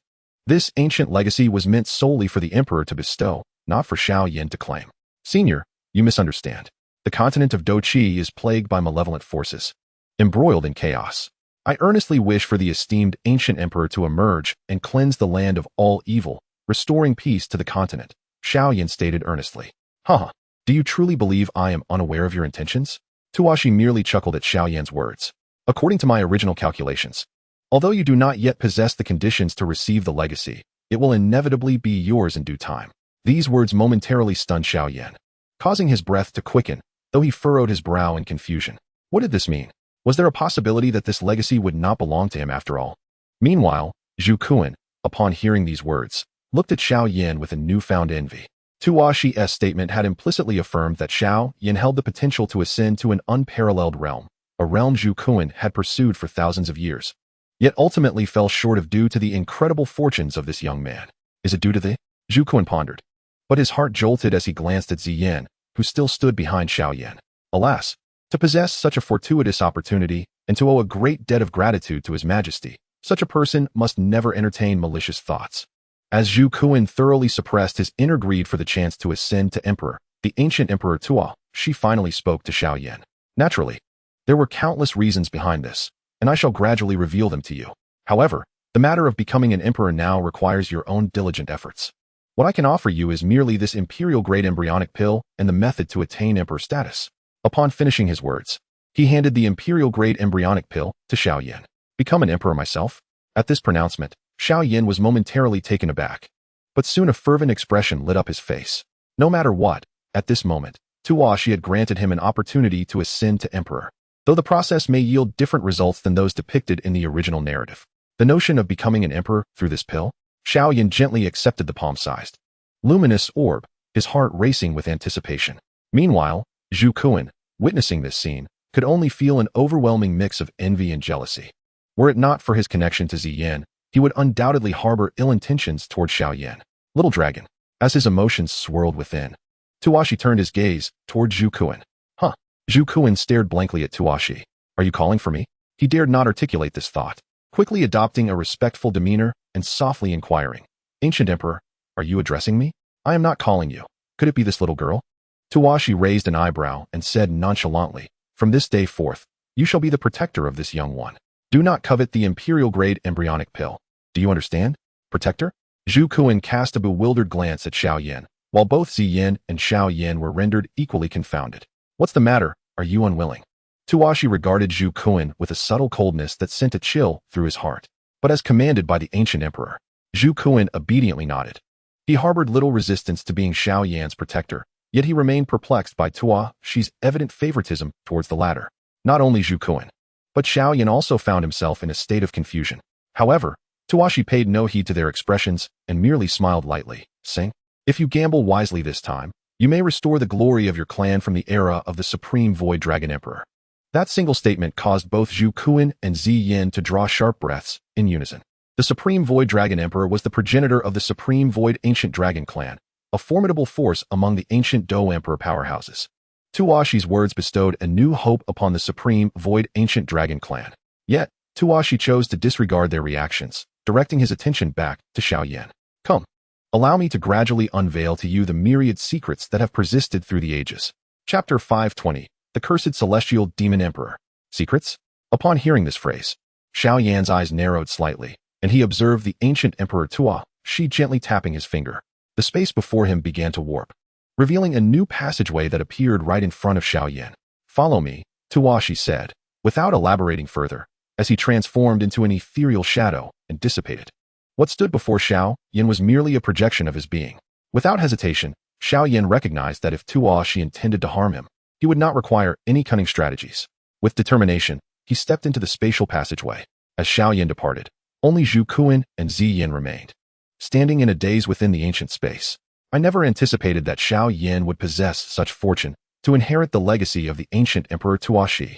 This ancient legacy was meant solely for the emperor to bestow, not for Xiao Yan to claim. Senior, you misunderstand. The continent of Dou Qi is plagued by malevolent forces, embroiled in chaos. I earnestly wish for the esteemed ancient emperor to emerge and cleanse the land of all evil, restoring peace to the continent, Xiao Yan stated earnestly. Haha, do you truly believe I am unaware of your intentions? Dou Shi merely chuckled at Xiao Yan's words. According to my original calculations, although you do not yet possess the conditions to receive the legacy, it will inevitably be yours in due time. These words momentarily stunned Xiao Yan, causing his breath to quicken, though he furrowed his brow in confusion. What did this mean? Was there a possibility that this legacy would not belong to him after all? Meanwhile, Zhu Kuan, upon hearing these words, looked at Xiao Yan with a newfound envy. Dou Shi's statement had implicitly affirmed that Xiao Yan held the potential to ascend to an unparalleled realm, a realm Zhu Kuan had pursued for thousands of years, yet ultimately fell short of due to the incredible fortunes of this young man. Is it due to the? Zhu Kuan pondered, but his heart jolted as he glanced at Ziyin, who still stood behind Xiao Yan. Alas, to possess such a fortuitous opportunity and to owe a great debt of gratitude to His Majesty, such a person must never entertain malicious thoughts. As Zhu Kuan thoroughly suppressed his inner greed for the chance to ascend to emperor, the ancient emperor Dou Shi finally spoke to Xiao Yan. Naturally, there were countless reasons behind this, and I shall gradually reveal them to you. However, the matter of becoming an emperor now requires your own diligent efforts. What I can offer you is merely this imperial-grade embryonic pill and the method to attain emperor status. Upon finishing his words, he handed the imperial-grade embryonic pill to Xiao Yan. Become an emperor myself? At this pronouncement, Xiao Yan was momentarily taken aback, but soon a fervent expression lit up his face. No matter what, at this moment, Dou Shi had granted him an opportunity to ascend to emperor, though the process may yield different results than those depicted in the original narrative. The notion of becoming an emperor through this pill? Xiao Yan gently accepted the palm-sized, luminous orb, his heart racing with anticipation. Meanwhile, Zhu Kuan, witnessing this scene, could only feel an overwhelming mix of envy and jealousy. Were it not for his connection to Ziyin, he would undoubtedly harbor ill intentions toward Xiao Yan. Little dragon. As his emotions swirled within, Dou Shi turned his gaze toward Zhu Kuan. Huh. Zhu Kuan stared blankly at Dou Shi. Are you calling for me? He dared not articulate this thought, quickly adopting a respectful demeanor and softly inquiring. Ancient Emperor, are you addressing me? I am not calling you. Could it be this little girl? Dou Shi raised an eyebrow and said nonchalantly, from this day forth, you shall be the protector of this young one. Do not covet the imperial-grade embryonic pill. Do you understand? Protector? Zhu Kuan cast a bewildered glance at Xiao Yan, while both Ziyin and Xiao Yan were rendered equally confounded. What's the matter? Are you unwilling? Dou Shi regarded Zhu Kuan with a subtle coldness that sent a chill through his heart. But as commanded by the ancient emperor, Zhu Kuan obediently nodded. He harbored little resistance to being Xiao Yan's protector, yet he remained perplexed by Dou Shi's evident favoritism towards the latter. Not only Zhu Kuan, but Xiao Yan also found himself in a state of confusion. However, Dou Shi paid no heed to their expressions and merely smiled lightly, saying, if you gamble wisely this time, you may restore the glory of your clan from the era of the Supreme Void Dragon Emperor. That single statement caused both Zhu Kuan and Ziyin to draw sharp breaths in unison. The Supreme Void Dragon Emperor was the progenitor of the Supreme Void Ancient Dragon Clan, a formidable force among the ancient Dou Emperor powerhouses. Tuashi's words bestowed a new hope upon the supreme void ancient dragon clan. Yet, Tuashi chose to disregard their reactions, directing his attention back to Xiao Yan. Come, allow me to gradually unveil to you the myriad secrets that have persisted through the ages. Chapter 520, The Cursed Celestial Demon Emperor. Secrets? Upon hearing this phrase, Xiao Yan's eyes narrowed slightly, and he observed the ancient Emperor Tuashi gently tapping his finger. The space before him began to warp, revealing a new passageway that appeared right in front of Xiao Yan. Follow me, Tuashi said, without elaborating further, as he transformed into an ethereal shadow and dissipated. What stood before Xiao Yan was merely a projection of his being. Without hesitation, Xiao Yan recognized that if Tuashi intended to harm him, he would not require any cunning strategies. With determination, he stepped into the spatial passageway. As Xiao Yan departed, only Zhu Kuan and Zi Yan remained, standing in a daze within the ancient space. I never anticipated that Xiao Yan would possess such fortune to inherit the legacy of the ancient Emperor Tuashi.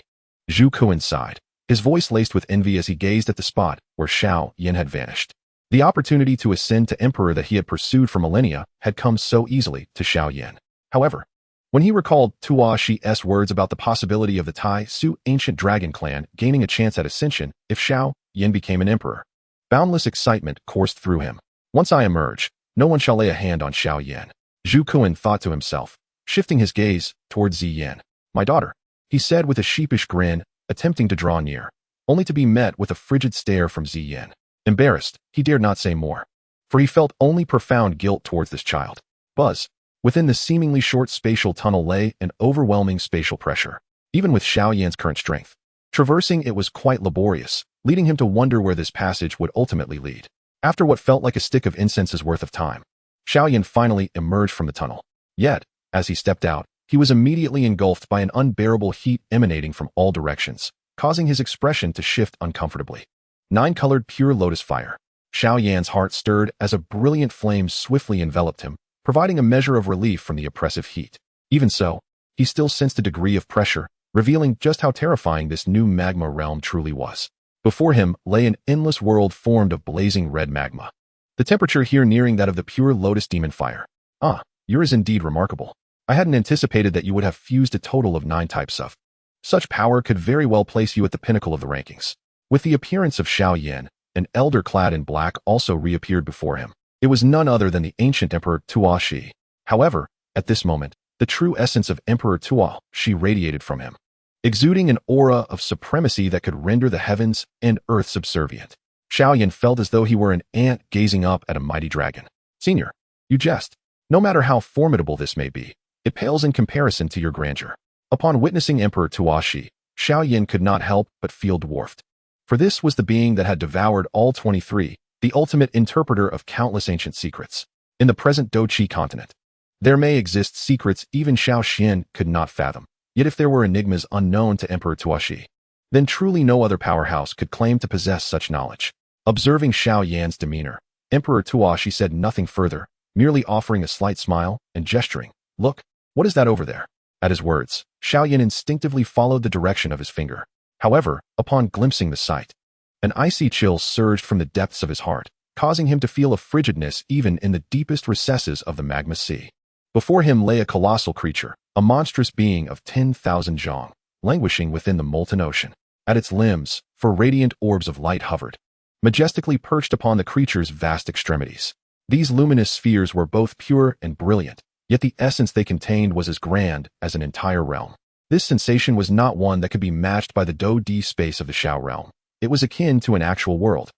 Zhu Kuan sighed, his voice laced with envy as he gazed at the spot where Xiao Yan had vanished. The opportunity to ascend to emperor that he had pursued for millennia had come so easily to Xiao Yan. However, when he recalled Tuashi's words about the possibility of the Tai Su ancient dragon clan gaining a chance at ascension if Xiao Yan became an emperor, boundless excitement coursed through him. Once I emerge, no one shall lay a hand on Xiao Yan, Zhu Kuan thought to himself, shifting his gaze towards Zi Yan. My daughter, he said with a sheepish grin, attempting to draw near, only to be met with a frigid stare from Zi Yan. Embarrassed, he dared not say more, for he felt only profound guilt towards this child. Buzz. Within the seemingly short spatial tunnel lay an overwhelming spatial pressure. Even with Xiao Yan's current strength, traversing it was quite laborious, leading him to wonder where this passage would ultimately lead. After what felt like a stick of incense's worth of time, Xiao Yan finally emerged from the tunnel. Yet, as he stepped out, he was immediately engulfed by an unbearable heat emanating from all directions, causing his expression to shift uncomfortably. Nine-colored pure lotus fire. Xiao Yan's heart stirred as a brilliant flame swiftly enveloped him, providing a measure of relief from the oppressive heat. Even so, he still sensed a degree of pressure, revealing just how terrifying this new magma realm truly was. Before him lay an endless world formed of blazing red magma, the temperature here nearing that of the pure lotus demon fire. Ah, yours is indeed remarkable. I hadn't anticipated that you would have fused a total of 9 types of. Such power could very well place you at the pinnacle of the rankings. With the appearance of Xiao Yan, an elder clad in black also reappeared before him. It was none other than the ancient Emperor Tuashi. However, at this moment, the true essence of Emperor Tuashi radiated from him, exuding an aura of supremacy that could render the heavens and earth subservient. Xiao Yan felt as though he were an ant gazing up at a mighty dragon. Senior, you jest. No matter how formidable this may be, it pales in comparison to your grandeur. Upon witnessing Emperor Tuashi, Xiao Yan could not help but feel dwarfed. For this was the being that had devoured all 23, the ultimate interpreter of countless ancient secrets. In the present Douqi continent, there may exist secrets even Xiao Xian could not fathom. Yet if there were enigmas unknown to Emperor Tuashi, then truly no other powerhouse could claim to possess such knowledge. Observing Xiao Yan's demeanor, Emperor Tuashi said nothing further, merely offering a slight smile and gesturing. Look, what is that over there? At his words, Xiao Yan instinctively followed the direction of his finger. However, upon glimpsing the sight, an icy chill surged from the depths of his heart, causing him to feel a frigidness even in the deepest recesses of the magma sea. Before him lay a colossal creature, a monstrous being of 10,000 zhong, languishing within the molten ocean. At its limbs, 4 radiant orbs of light hovered, majestically perched upon the creature's vast extremities. These luminous spheres were both pure and brilliant, yet the essence they contained was as grand as an entire realm. This sensation was not one that could be matched by the Dou space of the Xiao realm. It was akin to an actual world,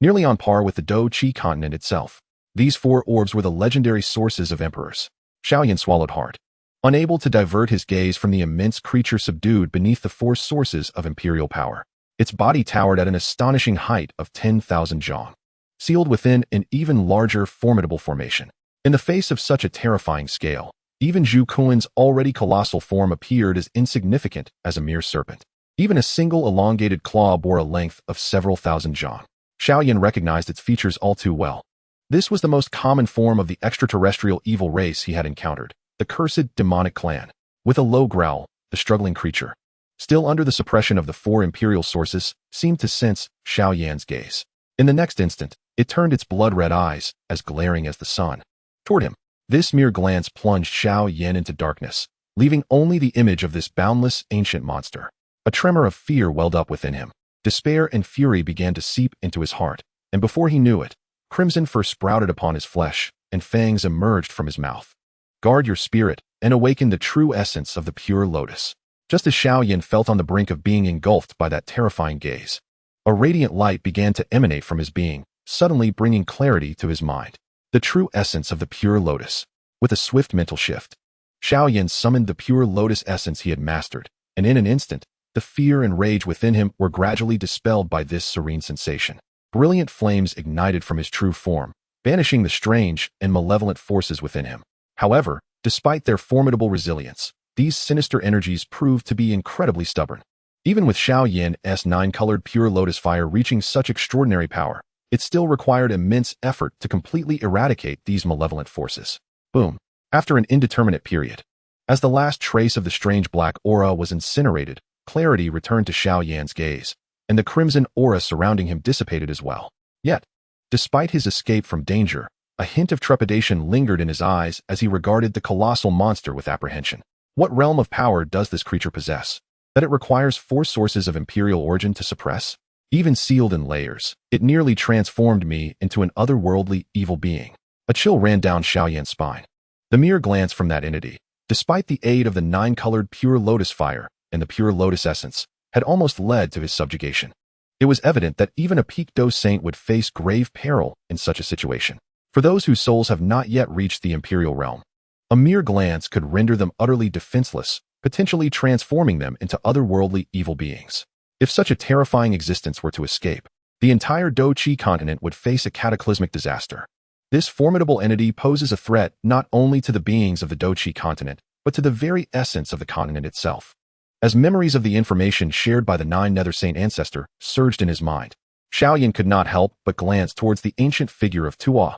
nearly on par with the Douqi continent itself. These 4 orbs were the legendary sources of emperors. Xiao Yan swallowed hard, unable to divert his gaze from the immense creature subdued beneath the 4 sources of imperial power. Its body towered at an astonishing height of 10,000 zhong, sealed within an even larger formidable formation. In the face of such a terrifying scale, even Zhu Kuan's already colossal form appeared as insignificant as a mere serpent. Even a single elongated claw bore a length of several thousand zhong. Xiao Yan recognized its features all too well. This was the most common form of the extraterrestrial evil race he had encountered, the cursed demonic clan. With a low growl, the struggling creature, still under the suppression of the 4 imperial sources, seemed to sense Xiao Yan's gaze. In the next instant, it turned its blood-red eyes, as glaring as the sun, toward him. This mere glance plunged Xiao Yan into darkness, leaving only the image of this boundless, ancient monster. A tremor of fear welled up within him. Despair and fury began to seep into his heart, and before he knew it, crimson fur sprouted upon his flesh, and fangs emerged from his mouth. Guard your spirit, and awaken the true essence of the pure lotus. Just as Xiao Yan felt on the brink of being engulfed by that terrifying gaze, a radiant light began to emanate from his being, suddenly bringing clarity to his mind. The true essence of the pure lotus. With a swift mental shift, Xiao Yan summoned the pure lotus essence he had mastered, and in an instant, the fear and rage within him were gradually dispelled by this serene sensation. Brilliant flames ignited from his true form, banishing the strange and malevolent forces within him. However, despite their formidable resilience, these sinister energies proved to be incredibly stubborn. Even with Xiao Yan's 9-colored pure lotus fire reaching such extraordinary power, it still required immense effort to completely eradicate these malevolent forces. Boom. After an indeterminate period, as the last trace of the strange black aura was incinerated, clarity returned to Xiao Yan's gaze, and the crimson aura surrounding him dissipated as well. Yet, despite his escape from danger, a hint of trepidation lingered in his eyes as he regarded the colossal monster with apprehension. What realm of power does this creature possess, that it requires 4 sources of imperial origin to suppress? Even sealed in layers, it nearly transformed me into an otherworldly evil being. A chill ran down Xiao Yan's spine. The mere glance from that entity, despite the aid of the 9-colored pure lotus fire and the pure lotus essence, had almost led to his subjugation. It was evident that even a peak Dou saint would face grave peril in such a situation. For those whose souls have not yet reached the imperial realm, a mere glance could render them utterly defenseless, potentially transforming them into otherworldly evil beings. If such a terrifying existence were to escape, the entire Dou continent would face a cataclysmic disaster. This formidable entity poses a threat not only to the beings of the Dou continent, but to the very essence of the continent itself. As memories of the information shared by the 9 Nether Saint ancestor surged in his mind, Xiao Yan could not help but glance towards the ancient figure of Dou,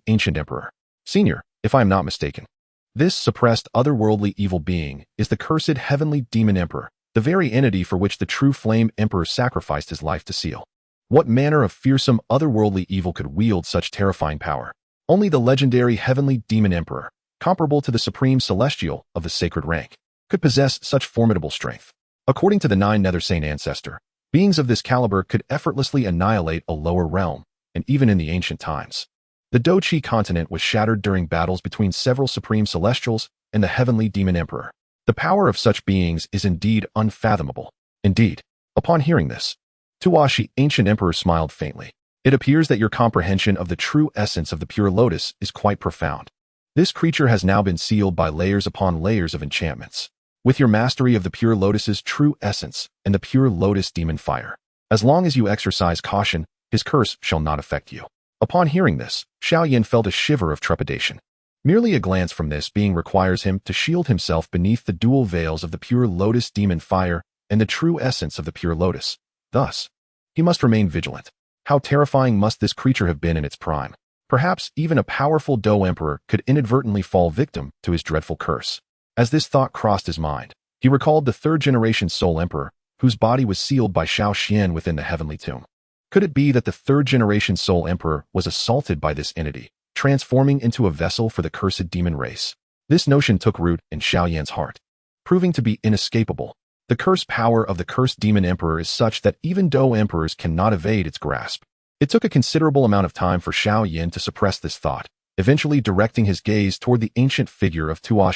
ancient emperor. Senior, if I am not mistaken. This suppressed otherworldly evil being is the cursed heavenly demon emperor, the very entity for which the true flame emperor sacrificed his life to seal. What manner of fearsome otherworldly evil could wield such terrifying power? Only the legendary heavenly demon emperor, comparable to the supreme celestial of the sacred rank, could possess such formidable strength. According to the 9 Nether Saint ancestor, beings of this caliber could effortlessly annihilate a lower realm, and even in the ancient times. The Dou continent was shattered during battles between several supreme celestials and the heavenly demon emperor. The power of such beings is indeed unfathomable. Indeed, upon hearing this, Dou, ancient emperor smiled faintly. It appears that your comprehension of the true essence of the pure lotus is quite profound. This creature has now been sealed by layers upon layers of enchantments. With your mastery of the pure lotus's true essence and the pure lotus demon fire, as long as you exercise caution, his curse shall not affect you. Upon hearing this, Xiao Yan felt a shiver of trepidation. Merely a glance from this being requires him to shield himself beneath the dual veils of the pure lotus demon fire and the true essence of the pure lotus. Thus, he must remain vigilant. How terrifying must this creature have been in its prime? Perhaps even a powerful Dou Emperor could inadvertently fall victim to his dreadful curse. As this thought crossed his mind, he recalled the 3rd-generation Soul Emperor, whose body was sealed by Xiao Xian within the heavenly tomb. Could it be that the 3rd-generation Soul Emperor was assaulted by this entity, transforming into a vessel for the cursed demon race? This notion took root in Xiao Yan's heart, proving to be inescapable. The curse power of the cursed demon emperor is such that even Dou emperors cannot evade its grasp. It took a considerable amount of time for Xiao Yan to suppress this thought, eventually directing his gaze toward the ancient figure of Dou.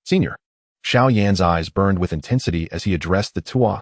Senior. Xiao Yan's eyes burned with intensity as he addressed the Dou,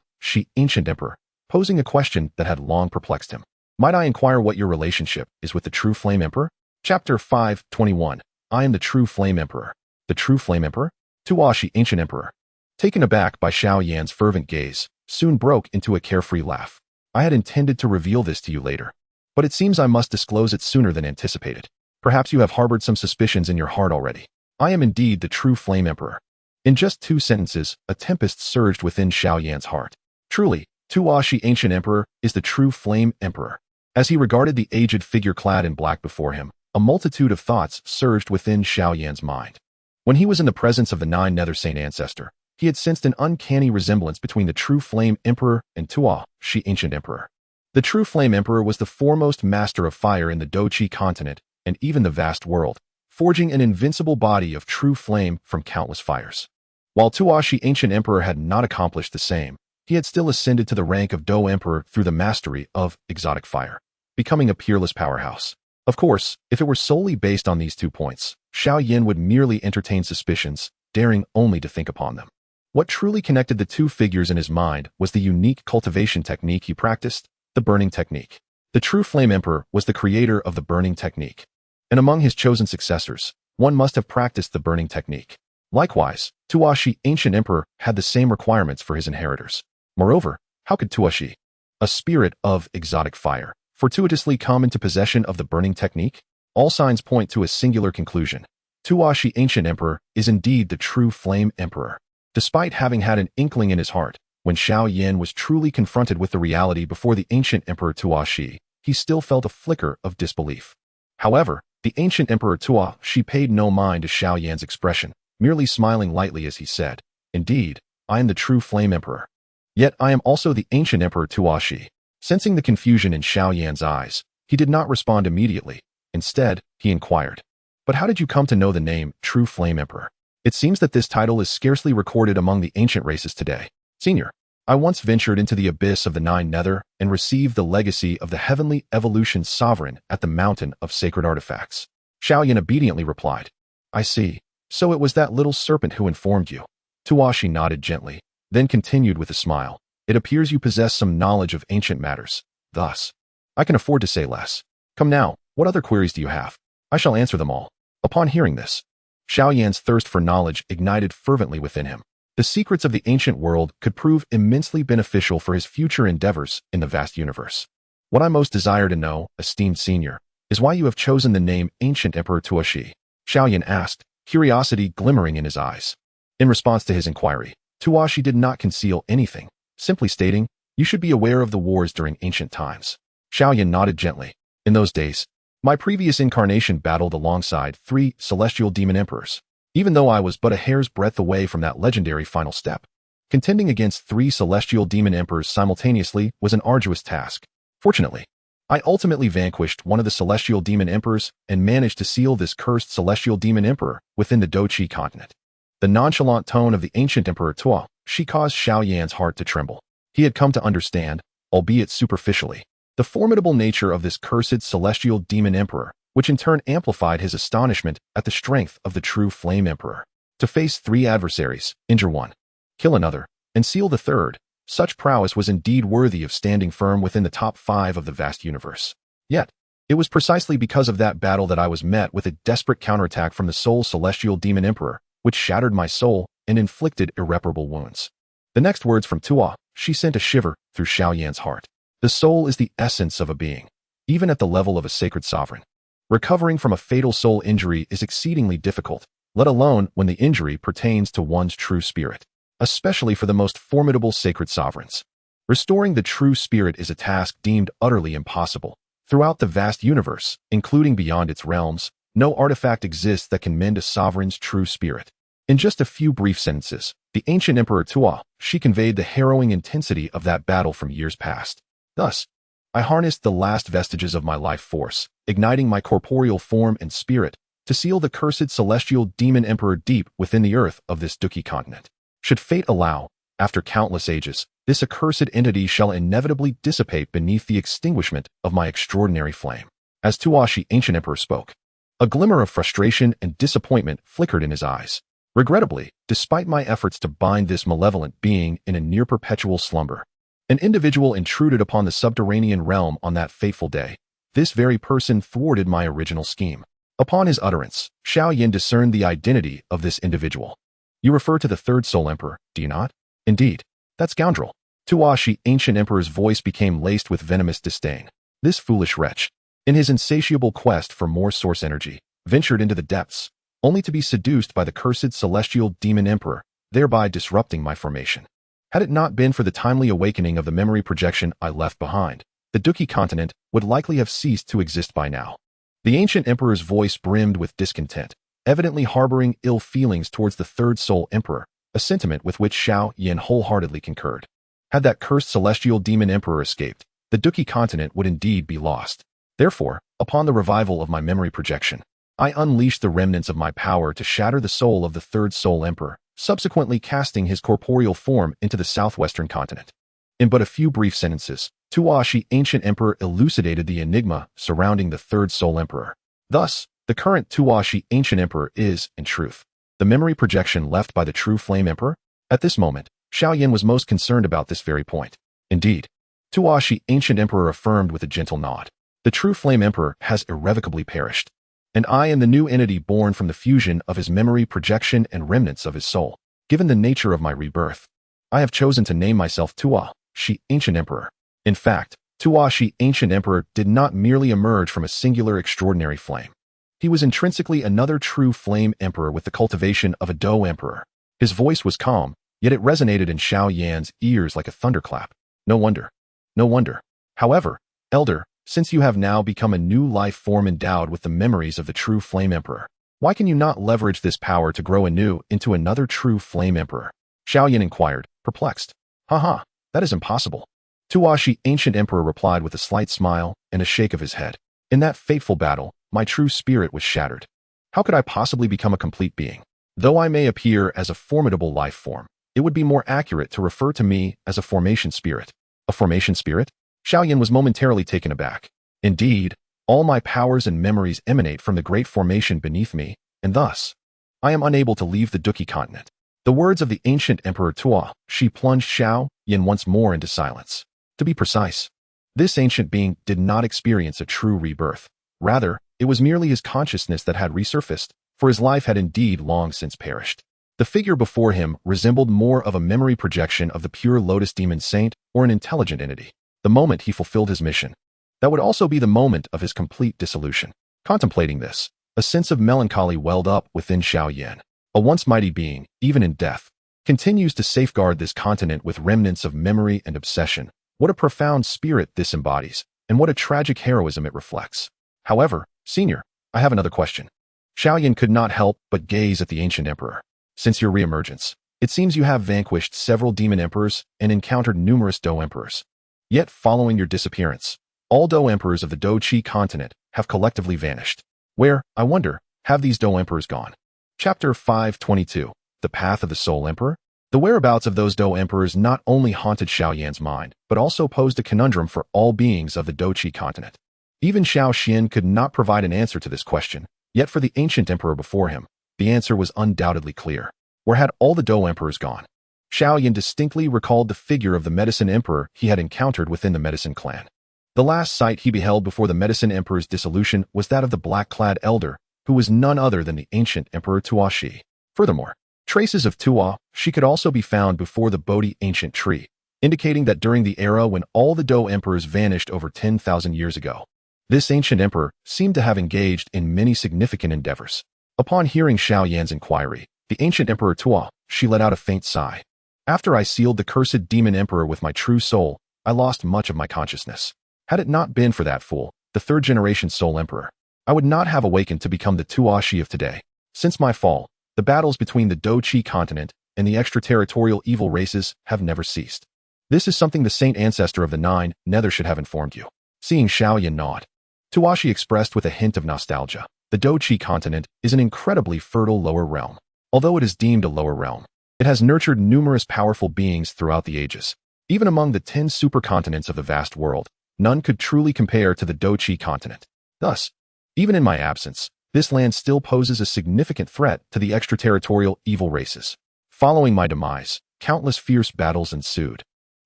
ancient emperor, posing a question that had long perplexed him. Might I inquire what your relationship is with the true flame emperor? Chapter 5:21. I am the true flame emperor. The true flame emperor? Dou, ancient emperor. Taken aback by Xiao Yan's fervent gaze, soon broke into a carefree laugh. I had intended to reveal this to you later, but it seems I must disclose it sooner than anticipated. Perhaps you have harbored some suspicions in your heart already. I am indeed the true flame emperor. In just 2 sentences, a tempest surged within Xiao Yan's heart. Truly, Dou, ancient emperor, is the true flame emperor. As he regarded the aged figure clad in black before him, a multitude of thoughts surged within Xiao Yan's mind. When he was in the presence of the 9 Nether Saint ancestor, he had sensed an uncanny resemblance between the true flame emperor and Dou, ancient emperor. The true flame emperor was the foremost master of fire in the Dou continent and even the vast world, forging an invincible body of true flame from countless fires. While Tuashi Ancient Emperor had not accomplished the same, he had still ascended to the rank of Dou Emperor through the mastery of exotic fire, becoming a peerless powerhouse. Of course, if it were solely based on these 2 points, Xiao Yan would merely entertain suspicions, daring only to think upon them. What truly connected the 2 figures in his mind was the unique cultivation technique he practiced, the burning technique. The true Flame Emperor was the creator of the burning technique, and among his chosen successors, one must have practiced the burning technique. Likewise, Tuashi Ancient Emperor had the same requirements for his inheritors. Moreover, how could Tuashi, a spirit of exotic fire, fortuitously come into possession of the burning technique? All signs point to a singular conclusion. Tuashi Ancient Emperor is indeed the true Flame Emperor. Despite having had an inkling in his heart, when Xiao Yan was truly confronted with the reality before the Ancient Emperor Tuashi, he still felt a flicker of disbelief. However, the Ancient Emperor Tuashi paid no mind to Xiao Yan's expression, merely smiling lightly as he said, "Indeed, I am the true Flame Emperor. Yet I am also the Ancient Emperor Tuashi." Sensing the confusion in Xiao Yan's eyes, he did not respond immediately. Instead, he inquired, "But how did you come to know the name True Flame Emperor? It seems that this title is scarcely recorded among the ancient races today." "Senior, I once ventured into the abyss of the 9 Nether and received the legacy of the Heavenly Evolution Sovereign at the Mountain of Sacred Artifacts." Xiao Yan obediently replied, "I see. So it was that little serpent who informed you." Tuashi nodded gently, then continued with a smile. "It appears you possess some knowledge of ancient matters. Thus, I can afford to say less. Come now, what other queries do you have? I shall answer them all." Upon hearing this, Xiao Yan's thirst for knowledge ignited fervently within him. The secrets of the ancient world could prove immensely beneficial for his future endeavors in the vast universe. "What I most desire to know, esteemed senior, is why you have chosen the name Ancient Emperor Tuashi," Xiao Yan asked, curiosity glimmering in his eyes. In response to his inquiry, Tuashi did not conceal anything, simply stating, "You should be aware of the wars during ancient times." Xiao Yan nodded gently. "In those days, my previous incarnation battled alongside 3 celestial demon emperors. Even though I was but a hair's breadth away from that legendary final step, contending against 3 celestial demon emperors simultaneously was an arduous task. Fortunately, I ultimately vanquished one of the celestial demon emperors and managed to seal this cursed celestial demon emperor within the Douchi continent." The nonchalant tone of the ancient Emperor Tuashi caused Xiao Yan's heart to tremble. He had come to understand, albeit superficially, the formidable nature of this cursed celestial demon emperor, which in turn amplified his astonishment at the strength of the true Flame Emperor. To face 3 adversaries, injure one, kill another, and seal the third, such prowess was indeed worthy of standing firm within the top 5 of the vast universe. Yet, it was precisely because of that battle that I was met with a desperate counterattack from the sole celestial demon emperor, which shattered my soul and inflicted irreparable wounds. The next words from Tuashi sent a shiver through Xiao Yan's heart. The soul is the essence of a being, even at the level of a sacred sovereign. Recovering from a fatal soul injury is exceedingly difficult, let alone when the injury pertains to one's true spirit, especially for the most formidable sacred sovereigns. Restoring the true spirit is a task deemed utterly impossible. Throughout the vast universe, including beyond its realms, no artifact exists that can mend a sovereign's true spirit. In just a few brief sentences, the ancient Emperor Tuashi conveyed the harrowing intensity of that battle from years past. Thus, I harnessed the last vestiges of my life force, igniting my corporeal form and spirit, to seal the cursed celestial demon emperor deep within the earth of this Douchi continent. Should fate allow, after countless ages, this accursed entity shall inevitably dissipate beneath the extinguishment of my extraordinary flame. As Tuashi Ancient Emperor spoke, a glimmer of frustration and disappointment flickered in his eyes. Regrettably, despite my efforts to bind this malevolent being in a near-perpetual slumber, an individual intruded upon the subterranean realm on that fateful day. This very person thwarted my original scheme. Upon his utterance, Xiao Yan discerned the identity of this individual. "You refer to the 3rd Soul Emperor, do you not?" "Indeed. That scoundrel." Tuashi Ancient Emperor's voice became laced with venomous disdain. "This foolish wretch, in his insatiable quest for more source energy, ventured into the depths, only to be seduced by the cursed celestial demon emperor, thereby disrupting my formation. Had it not been for the timely awakening of the memory projection I left behind, the Douchi continent would likely have ceased to exist by now." The ancient emperor's voice brimmed with discontent, evidently harboring ill feelings towards the 3rd Soul Emperor, a sentiment with which Xiao Yan wholeheartedly concurred. Had that cursed celestial demon emperor escaped, the Douchi continent would indeed be lost. Therefore, upon the revival of my memory projection, I unleashed the remnants of my power to shatter the soul of the 3rd Soul Emperor, subsequently casting his corporeal form into the southwestern continent. In but a few brief sentences, Tuashi Ancient Emperor elucidated the enigma surrounding the third Soul Emperor. Thus, the current Tuashi Ancient Emperor is, in truth, the memory projection left by the true Flame Emperor. At this moment, Xiao Yan was most concerned about this very point. Indeed, Tuashi Ancient Emperor affirmed with a gentle nod. The true Flame Emperor has irrevocably perished, and I am the new entity born from the fusion of his memory projection and remnants of his soul. Given the nature of my rebirth, I have chosen to name myself Tuashi Ancient Emperor. In fact, Tuashi Ancient Emperor did not merely emerge from a singular extraordinary flame. He was intrinsically another true Flame Emperor with the cultivation of a Dou Emperor. His voice was calm, yet it resonated in Xiao Yan's ears like a thunderclap. No wonder. No wonder. However, Elder, since you have now become a new life form endowed with the memories of the true Flame Emperor, why can you not leverage this power to grow anew into another true Flame Emperor? Xiao Yan inquired, perplexed. Haha, that is impossible. Tuashi Ancient Emperor replied with a slight smile and a shake of his head. In that fateful battle, my true spirit was shattered. How could I possibly become a complete being? Though I may appear as a formidable life form, it would be more accurate to refer to me as a formation spirit. A formation spirit? Xiao Yan was momentarily taken aback. Indeed, all my powers and memories emanate from the great formation beneath me, and thus, I am unable to leave the Duki continent. The words of the ancient Emperor Tuashi plunged Xiao Yan once more into silence. To be precise, this ancient being did not experience a true rebirth. Rather, it was merely his consciousness that had resurfaced, for his life had indeed long since perished. The figure before him resembled more of a memory projection of the pure Lotus Demon Saint or an intelligent entity. The moment he fulfilled his mission, that would also be the moment of his complete dissolution. Contemplating this, a sense of melancholy welled up within Xiao Yan. A once mighty being, even in death, continues to safeguard this continent with remnants of memory and obsession. What a profound spirit this embodies, and what a tragic heroism it reflects. However, Senior, I have another question. Xiao Yan could not help but gaze at the ancient emperor. Since your reemergence, it seems you have vanquished several demon emperors and encountered numerous Dou Emperors. Yet, following your disappearance, all Dou Emperors of the Dou Qi continent have collectively vanished. Where, I wonder, have these Dou Emperors gone? Chapter 522, The Path of the Soul Emperor? The whereabouts of those Dou Emperors not only haunted Xiao Yan's mind, but also posed a conundrum for all beings of the Dou Qi continent. Even Xiao Xian could not provide an answer to this question, yet for the ancient emperor before him, the answer was undoubtedly clear. Where had all the Dou Emperors gone? Xiao Yan distinctly recalled the figure of the Medicine Emperor he had encountered within the Medicine clan. The last sight he beheld before the Medicine Emperor's dissolution was that of the black-clad elder, who was none other than the ancient Emperor Tuashi. Furthermore, traces of Tuashi could also be found before the Bodhi ancient tree, indicating that during the era when all the Dou Emperors vanished over 10,000 years ago, this ancient emperor seemed to have engaged in many significant endeavors. Upon hearing Xiao Yan's inquiry, the ancient Emperor Tuashi let out a faint sigh. After I sealed the cursed demon emperor with my true soul, I lost much of my consciousness. Had it not been for that fool, the third-generation soul emperor, I would not have awakened to become the Tuashi of today. Since my fall, the battles between the Dou Qi continent and the extraterritorial evil races have never ceased. This is something the saint ancestor of the Nine Nether should have informed you. Seeing Xiao Yan nod, Tuashi expressed with a hint of nostalgia. The Dou Qi continent is an incredibly fertile lower realm. Although it is deemed a lower realm, it has nurtured numerous powerful beings throughout the ages. Even among the 10 supercontinents of the vast world, none could truly compare to the Dou Qi continent. Thus, even in my absence, this land still poses a significant threat to the extraterritorial evil races. Following my demise, countless fierce battles ensued,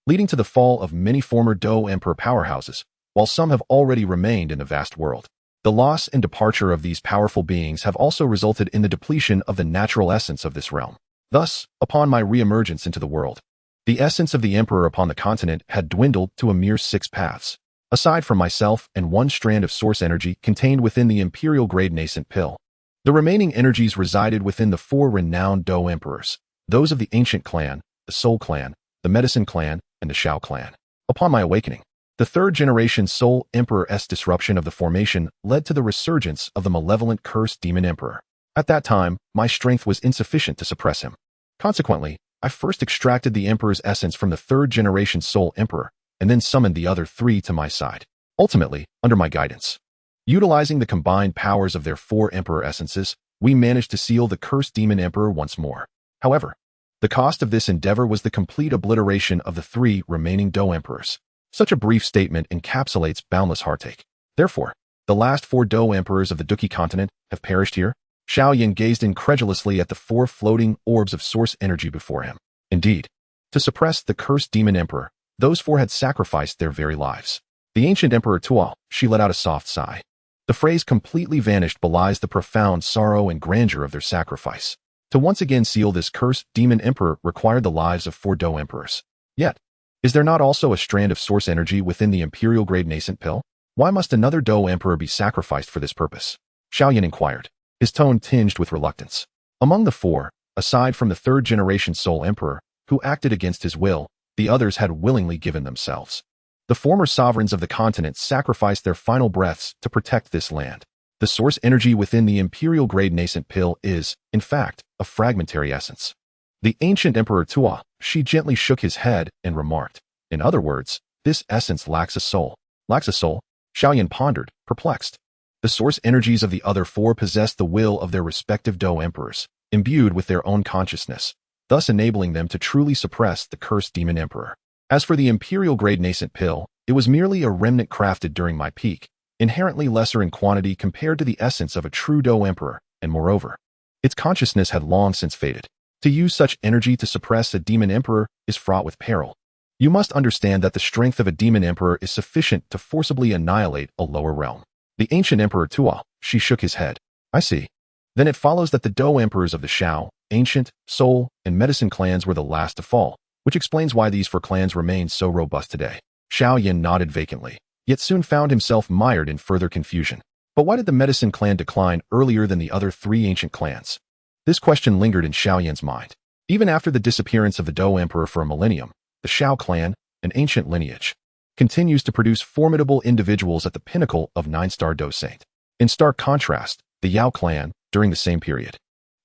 leading to the fall of many former Dou Emperor powerhouses, while some have already remained in the vast world. The loss and departure of these powerful beings have also resulted in the depletion of the natural essence of this realm. Thus, upon my reemergence into the world, the essence of the Emperor upon the continent had dwindled to a mere 6 paths. Aside from myself and one strand of source energy contained within the Imperial-grade nascent pill, the remaining energies resided within the 4 renowned Dou Emperors, those of the Ancient Clan, the Soul Clan, the Medicine Clan, and the Xiao Clan. Upon my awakening, the third-generation Soul Emperor's disruption of the formation led to the resurgence of the malevolent cursed demon emperor. At that time, my strength was insufficient to suppress him. Consequently, I first extracted the emperor's essence from the third-generation Soul Emperor, and then summoned the other 3 to my side, ultimately, under my guidance. Utilizing the combined powers of their 4 emperor essences, we managed to seal the cursed demon emperor once more. However, the cost of this endeavor was the complete obliteration of the 3 remaining Dou Emperors. Such a brief statement encapsulates boundless heartache. Therefore, the last 4 Dou Emperors of the Duki continent have perished here? Xiao Yan gazed incredulously at the 4 floating orbs of source energy before him. Indeed, to suppress the cursed demon emperor, those 4 had sacrificed their very lives. The ancient Emperor Tuo, she let out a soft sigh. The phrase completely vanished belies the profound sorrow and grandeur of their sacrifice. To once again seal this cursed demon emperor required the lives of 4 Dou Emperors. Yet, is there not also a strand of source energy within the imperial-grade nascent pill? Why must another Dou Emperor be sacrificed for this purpose? Xiao Yan inquired, his tone tinged with reluctance. Among the 4, aside from the 3rd-generation Soul Emperor, who acted against his will, the others had willingly given themselves. The former sovereigns of the continent sacrificed their final breaths to protect this land. The source energy within the imperial-grade nascent pill is, in fact, a fragmentary essence. The ancient Emperor Tuo, she gently shook his head and remarked, in other words, this essence lacks a soul. Lacks a soul? Xiao Yan pondered, perplexed. The source energies of the other 4 possessed the will of their respective Dou Emperors, imbued with their own consciousness, thus enabling them to truly suppress the cursed demon emperor. As for the imperial-grade nascent pill, it was merely a remnant crafted during my peak, inherently lesser in quantity compared to the essence of a true Dou Emperor, and moreover, its consciousness had long since faded. To use such energy to suppress a demon emperor is fraught with peril. You must understand that the strength of a demon emperor is sufficient to forcibly annihilate a lower realm. The ancient Emperor Tuo, she shook his head. I see. Then it follows that the Dou Emperors of the Xiao, Ancient, Soul, and Medicine clans were the last to fall, which explains why these 4 clans remain so robust today. Xiao Yan nodded vacantly, yet soon found himself mired in further confusion. But why did the Medicine clan decline earlier than the other 3 ancient clans? This question lingered in Xiao Yan's mind. Even after the disappearance of the Dou Emperor for a millennium, the Xiao clan, an ancient lineage, continues to produce formidable individuals at the pinnacle of 9-star Dou Saint. In stark contrast, the Yao clan, during the same period,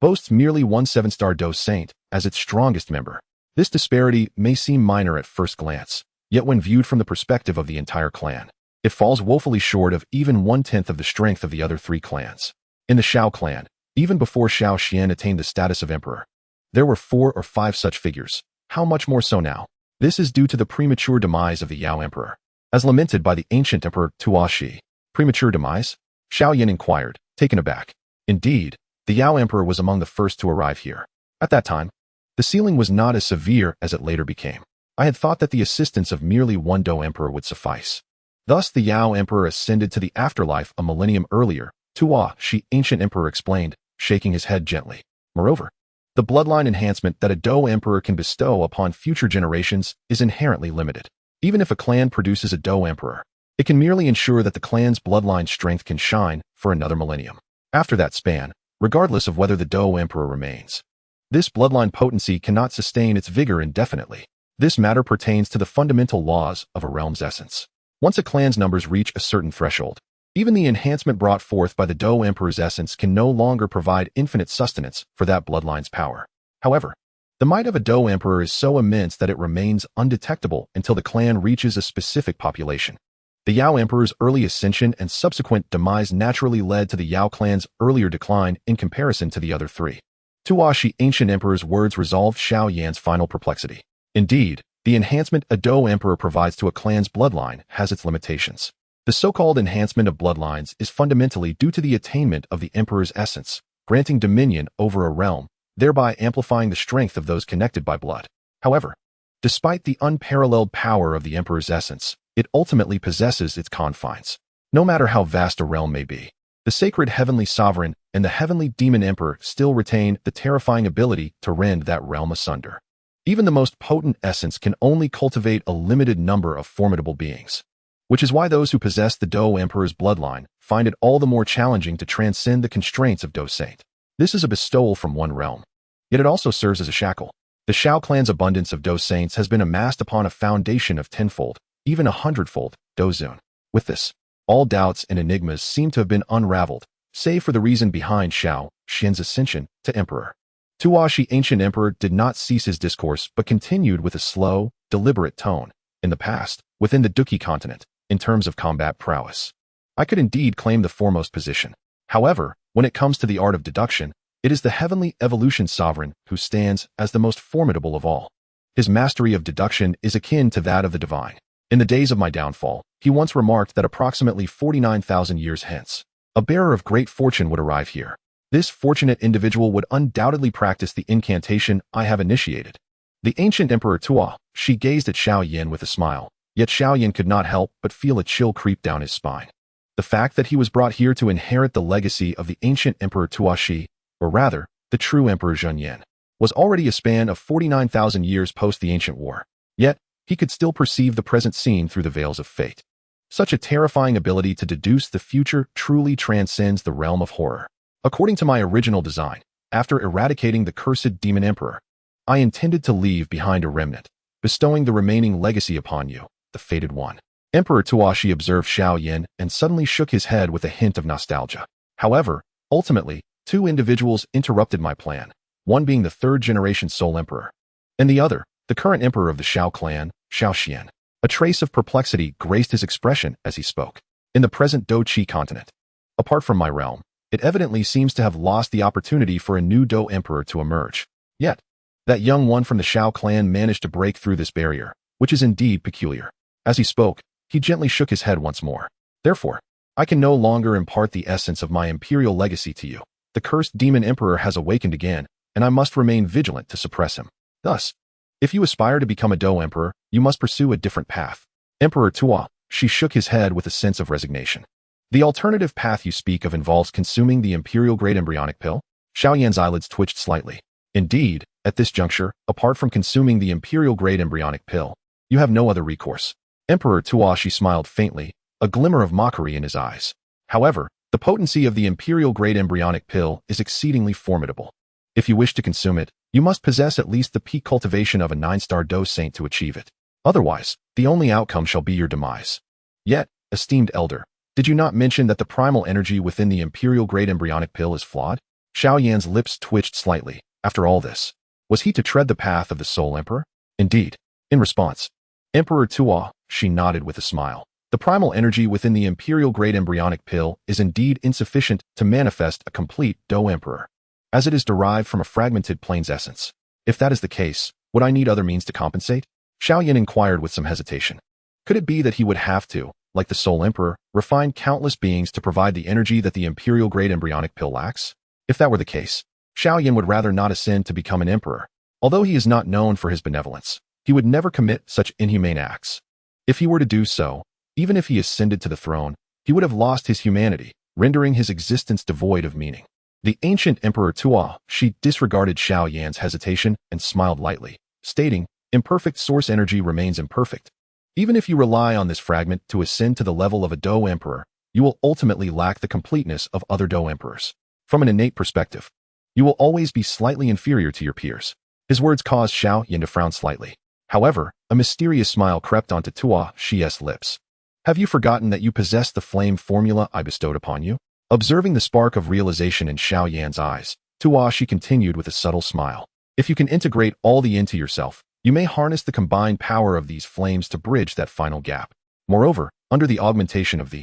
boasts merely 1 7-star Dou Saint as its strongest member. This disparity may seem minor at first glance, yet when viewed from the perspective of the entire clan, it falls woefully short of even 1/10 of the strength of the other 3 clans. In the Xiao clan, even before Xiao Xian attained the status of emperor, there were 4 or 5 such figures. How much more so now? This is due to the premature demise of the Yao emperor, as lamented by the ancient Emperor Tuo Shi. Premature demise? Xiao Yan inquired, taken aback. Indeed, the Yao emperor was among the first to arrive here. At that time, the ceiling was not as severe as it later became. I had thought that the assistance of merely 1 Dou emperor would suffice. Thus the Yao emperor ascended to the afterlife a millennium earlier, Tuo Shi ancient emperor explained, shaking his head gently. Moreover, the bloodline enhancement that a Dou emperor can bestow upon future generations is inherently limited. Even if a clan produces a Dou emperor, it can merely ensure that the clan's bloodline strength can shine for another millennium. After that span, regardless of whether the Dou emperor remains, this bloodline potency cannot sustain its vigor indefinitely. This matter pertains to the fundamental laws of a realm's essence. Once a clan's numbers reach a certain threshold, even the enhancement brought forth by the Dou Emperor's essence can no longer provide infinite sustenance for that bloodline's power. However, the might of a Dou Emperor is so immense that it remains undetectable until the clan reaches a specific population. The Yao Emperor's early ascension and subsequent demise naturally led to the Yao clan's earlier decline in comparison to the other 3. Tuo Shi ancient emperor's words resolved Xiao Yan's final perplexity. Indeed, the enhancement a Dou Emperor provides to a clan's bloodline has its limitations. The so-called enhancement of bloodlines is fundamentally due to the attainment of the Emperor's essence, granting dominion over a realm, thereby amplifying the strength of those connected by blood. However, despite the unparalleled power of the Emperor's essence, it ultimately possesses its confines. No matter how vast a realm may be, the sacred heavenly sovereign and the heavenly demon emperor still retain the terrifying ability to rend that realm asunder. Even the most potent essence can only cultivate a limited number of formidable beings, which is why those who possess the Dou Emperor's bloodline find it all the more challenging to transcend the constraints of Dou Saint. This is a bestowal from one realm, yet it also serves as a shackle. The Xiao clan's abundance of Dou Saints has been amassed upon a foundation of tenfold, even 100-fold, Dou Zun. With this, all doubts and enigmas seem to have been unraveled, save for the reason behind Xiao Xian's ascension to emperor. Tuo Shi ancient emperor did not cease his discourse but continued with a slow, deliberate tone. In the past, within the Duki continent, in terms of combat prowess, I could indeed claim the foremost position. However, when it comes to the art of deduction, It is the heavenly evolution sovereign who stands as the most formidable of all. His mastery of deduction is akin to that of the divine. In the days of my downfall, he once remarked that approximately 49,000 years hence, a bearer of great fortune would arrive here. This fortunate individual would undoubtedly practice the incantation I have initiated. The ancient Emperor Tuo, she gazed at Xiao Yan with a smile, yet Xiao Yan could not help but feel a chill creep down his spine. The fact that he was brought here to inherit the legacy of the ancient Emperor Tuo Shi, or rather, the true Emperor Zhen Yan, was already a span of 49,000 years post the ancient war. Yet, he could still perceive the present scene through the veils of fate. Such a terrifying ability to deduce the future truly transcends the realm of horror. According to my original design, after eradicating the cursed demon emperor, I intended to leave behind a remnant, bestowing the remaining legacy upon you, the fated one. Emperor Tuo Shi observed Xiao Yan and suddenly shook his head with a hint of nostalgia. However, ultimately, two individuals interrupted my plan, one being the third-generation Soul Emperor, and the other, the current emperor of the Xiao clan, Xiao Xian. A trace of perplexity graced his expression as he spoke. In the present Dou Qi continent, apart from my realm, it evidently seems to have lost the opportunity for a new Dou Emperor to emerge. Yet, that young one from the Xiao clan managed to break through this barrier, which is indeed peculiar. As he spoke, he gently shook his head once more. Therefore, I can no longer impart the essence of my imperial legacy to you. The cursed demon emperor has awakened again, and I must remain vigilant to suppress him. Thus, if you aspire to become a Dou Emperor, you must pursue a different path. Emperor Tuo, she shook his head with a sense of resignation. The alternative path you speak of involves consuming the imperial grade embryonic pill? Xiao Yan's eyelids twitched slightly. Indeed, at this juncture, apart from consuming the imperial grade embryonic pill, you have no other recourse. Emperor Tuo, she smiled faintly, a glimmer of mockery in his eyes. However, the potency of the imperial grade embryonic pill is exceedingly formidable. If you wish to consume it, you must possess at least the peak cultivation of a 9-star Dou Saint to achieve it. Otherwise, the only outcome shall be your demise. Yet, esteemed elder, did you not mention that the primal energy within the imperial grade embryonic pill is flawed? Xiao Yan's lips twitched slightly. After all this, was he to tread the path of the Soul Emperor? Indeed. In response, Emperor Tuo, she nodded with a smile. The primal energy within the imperial grade embryonic pill is indeed insufficient to manifest a complete Dou Emperor, as it is derived from a fragmented plane's essence. If that is the case, would I need other means to compensate? Xiao Yan inquired with some hesitation. Could it be that he would have to, like the Soul Emperor, refine countless beings to provide the energy that the imperial grade embryonic pill lacks? If that were the case, Xiao Yan would rather not ascend to become an emperor. Although he is not known for his benevolence, he would never commit such inhumane acts. If he were to do so, even if he ascended to the throne, he would have lost his humanity, rendering his existence devoid of meaning. The ancient Emperor Tuo, she disregarded Xiao Yan's hesitation and smiled lightly, stating, imperfect source energy remains imperfect. Even if you rely on this fragment to ascend to the level of a Dou Emperor, you will ultimately lack the completeness of other Dou Emperors. From an innate perspective, you will always be slightly inferior to your peers. His words caused Xiao Yan to frown slightly. However, a mysterious smile crept onto Tuo Shi's lips. Have you forgotten that you possess the flame formula I bestowed upon you? Observing the spark of realization in Xiao Yan's eyes, Tuo Shi continued with a subtle smile. If you can integrate all the into yourself, you may harness the combined power of these flames to bridge that final gap. Moreover, under the augmentation of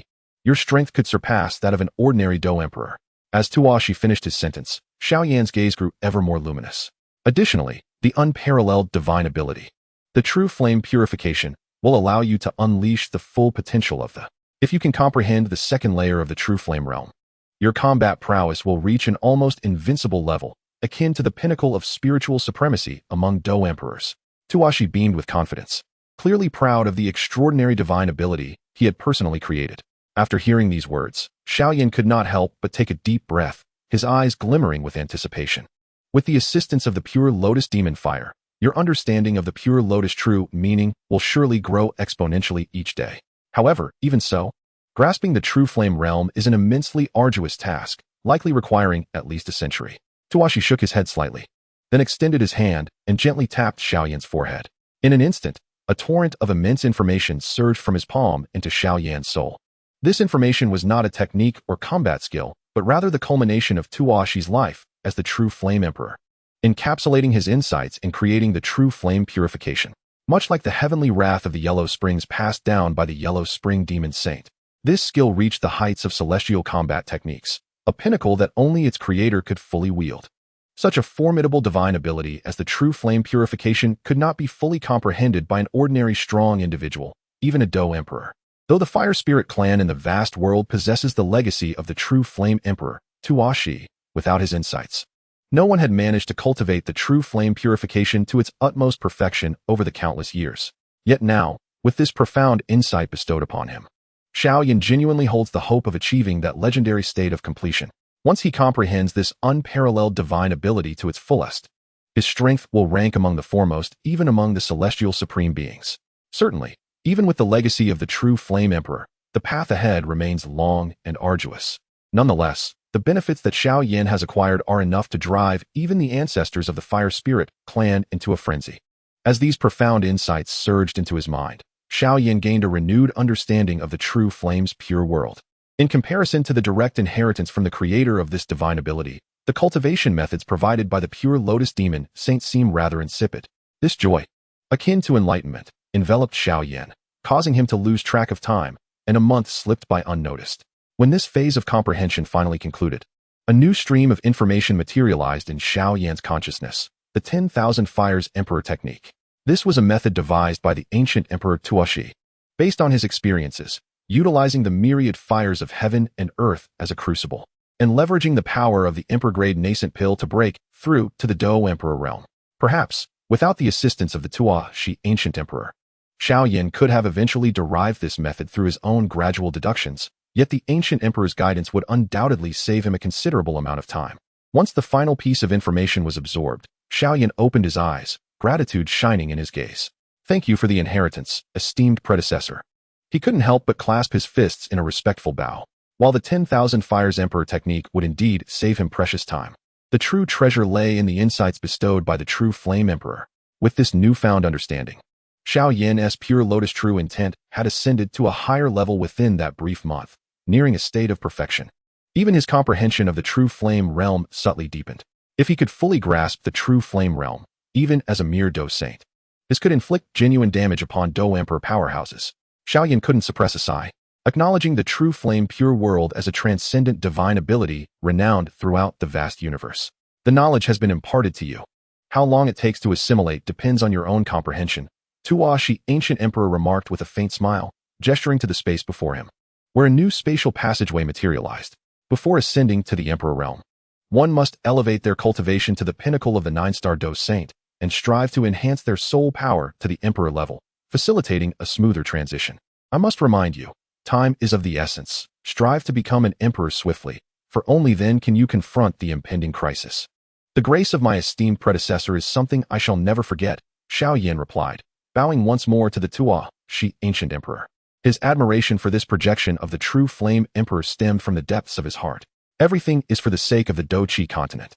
your strength could surpass that of an ordinary Dou Emperor. As Tuo Shi finished his sentence, Xiao Yan's gaze grew ever more luminous. Additionally, the unparalleled divine ability, the true flame purification, will allow you to unleash the full potential of If you can comprehend the second layer of the true flame realm, your combat prowess will reach an almost invincible level, akin to the pinnacle of spiritual supremacy among Dou Emperors. Tuo Shi beamed with confidence, clearly proud of the extraordinary divine ability he had personally created. After hearing these words, Xiao Yan could not help but take a deep breath, his eyes glimmering with anticipation. With the assistance of the pure lotus demon fire, your understanding of the pure lotus true meaning will surely grow exponentially each day. However, even so, grasping the true flame realm is an immensely arduous task, likely requiring at least a century. Tuo Shi shook his head slightly, then extended his hand and gently tapped Xiao Yan's forehead. In an instant, a torrent of immense information surged from his palm into Xiao Yan's soul. This information was not a technique or combat skill, but rather the culmination of Tuo Shi's life as the true flame emperor, encapsulating his insights in creating the true flame purification. Much like the heavenly wrath of the Yellow Springs passed down by the Yellow Spring Demon Saint, this skill reached the heights of celestial combat techniques, a pinnacle that only its creator could fully wield. Such a formidable divine ability as the true flame purification could not be fully comprehended by an ordinary strong individual, even a Dou Emperor. Though the Fire Spirit clan in the vast world possesses the legacy of the true Flame Emperor, Tuashi, without his insights, no one had managed to cultivate the true flame purification to its utmost perfection over the countless years. Yet now, with this profound insight bestowed upon him, Xiao Yan genuinely holds the hope of achieving that legendary state of completion. Once he comprehends this unparalleled divine ability to its fullest, his strength will rank among the foremost even among the celestial supreme beings. Certainly, even with the legacy of the true Flame Emperor, the path ahead remains long and arduous. Nonetheless, the benefits that Xiao Yan has acquired are enough to drive even the ancestors of the Fire Spirit clan into a frenzy. As these profound insights surged into his mind, Xiao Yan gained a renewed understanding of the true flame's pure world. In comparison to the direct inheritance from the creator of this divine ability, the cultivation methods provided by the pure lotus demon saint seem rather insipid. This joy, akin to enlightenment, enveloped Xiao Yan, causing him to lose track of time, and a month slipped by unnoticed. When this phase of comprehension finally concluded, a new stream of information materialized in Xiao Yan's consciousness, the 10,000 Fires Emperor technique. This was a method devised by the ancient Emperor Tuashi, based on his experiences, utilizing the myriad fires of heaven and earth as a crucible, and leveraging the power of the Emperor-grade nascent pill to break through to the Dou Emperor realm. Perhaps, without the assistance of the Tuashi ancient emperor, Xiao Yan could have eventually derived this method through his own gradual deductions, yet the ancient emperor's guidance would undoubtedly save him a considerable amount of time. Once the final piece of information was absorbed, Xiao Yan opened his eyes, gratitude shining in his gaze. Thank you for the inheritance, esteemed predecessor. He couldn't help but clasp his fists in a respectful bow. While the 10,000 Fires Emperor technique would indeed save him precious time, the true treasure lay in the insights bestowed by the true Flame Emperor. With this newfound understanding, Xiao Yan's pure lotus true intent had ascended to a higher level within that brief month, nearing a state of perfection. Even his comprehension of the true flame realm subtly deepened. If he could fully grasp the true flame realm, even as a mere Dou Saint, this could inflict genuine damage upon Dou Emperor powerhouses. Xiao Yan couldn't suppress a sigh, acknowledging the true flame pure world as a transcendent divine ability renowned throughout the vast universe. The knowledge has been imparted to you. How long it takes to assimilate depends on your own comprehension, Tuashi ancient emperor remarked with a faint smile, gesturing to the space before him, where a new spatial passageway materialized. Before ascending to the emperor realm, one must elevate their cultivation to the pinnacle of the 9-star Dou Saint and strive to enhance their soul power to the emperor level, facilitating a smoother transition. I must remind you, time is of the essence. Strive to become an emperor swiftly, for only then can you confront the impending crisis. The grace of my esteemed predecessor is something I shall never forget, Xiao Yan replied, bowing once more to the Tuashi ancient emperor. His admiration for this projection of the true flame emperor stemmed from the depths of his heart. Everything is for the sake of the Douchi continent,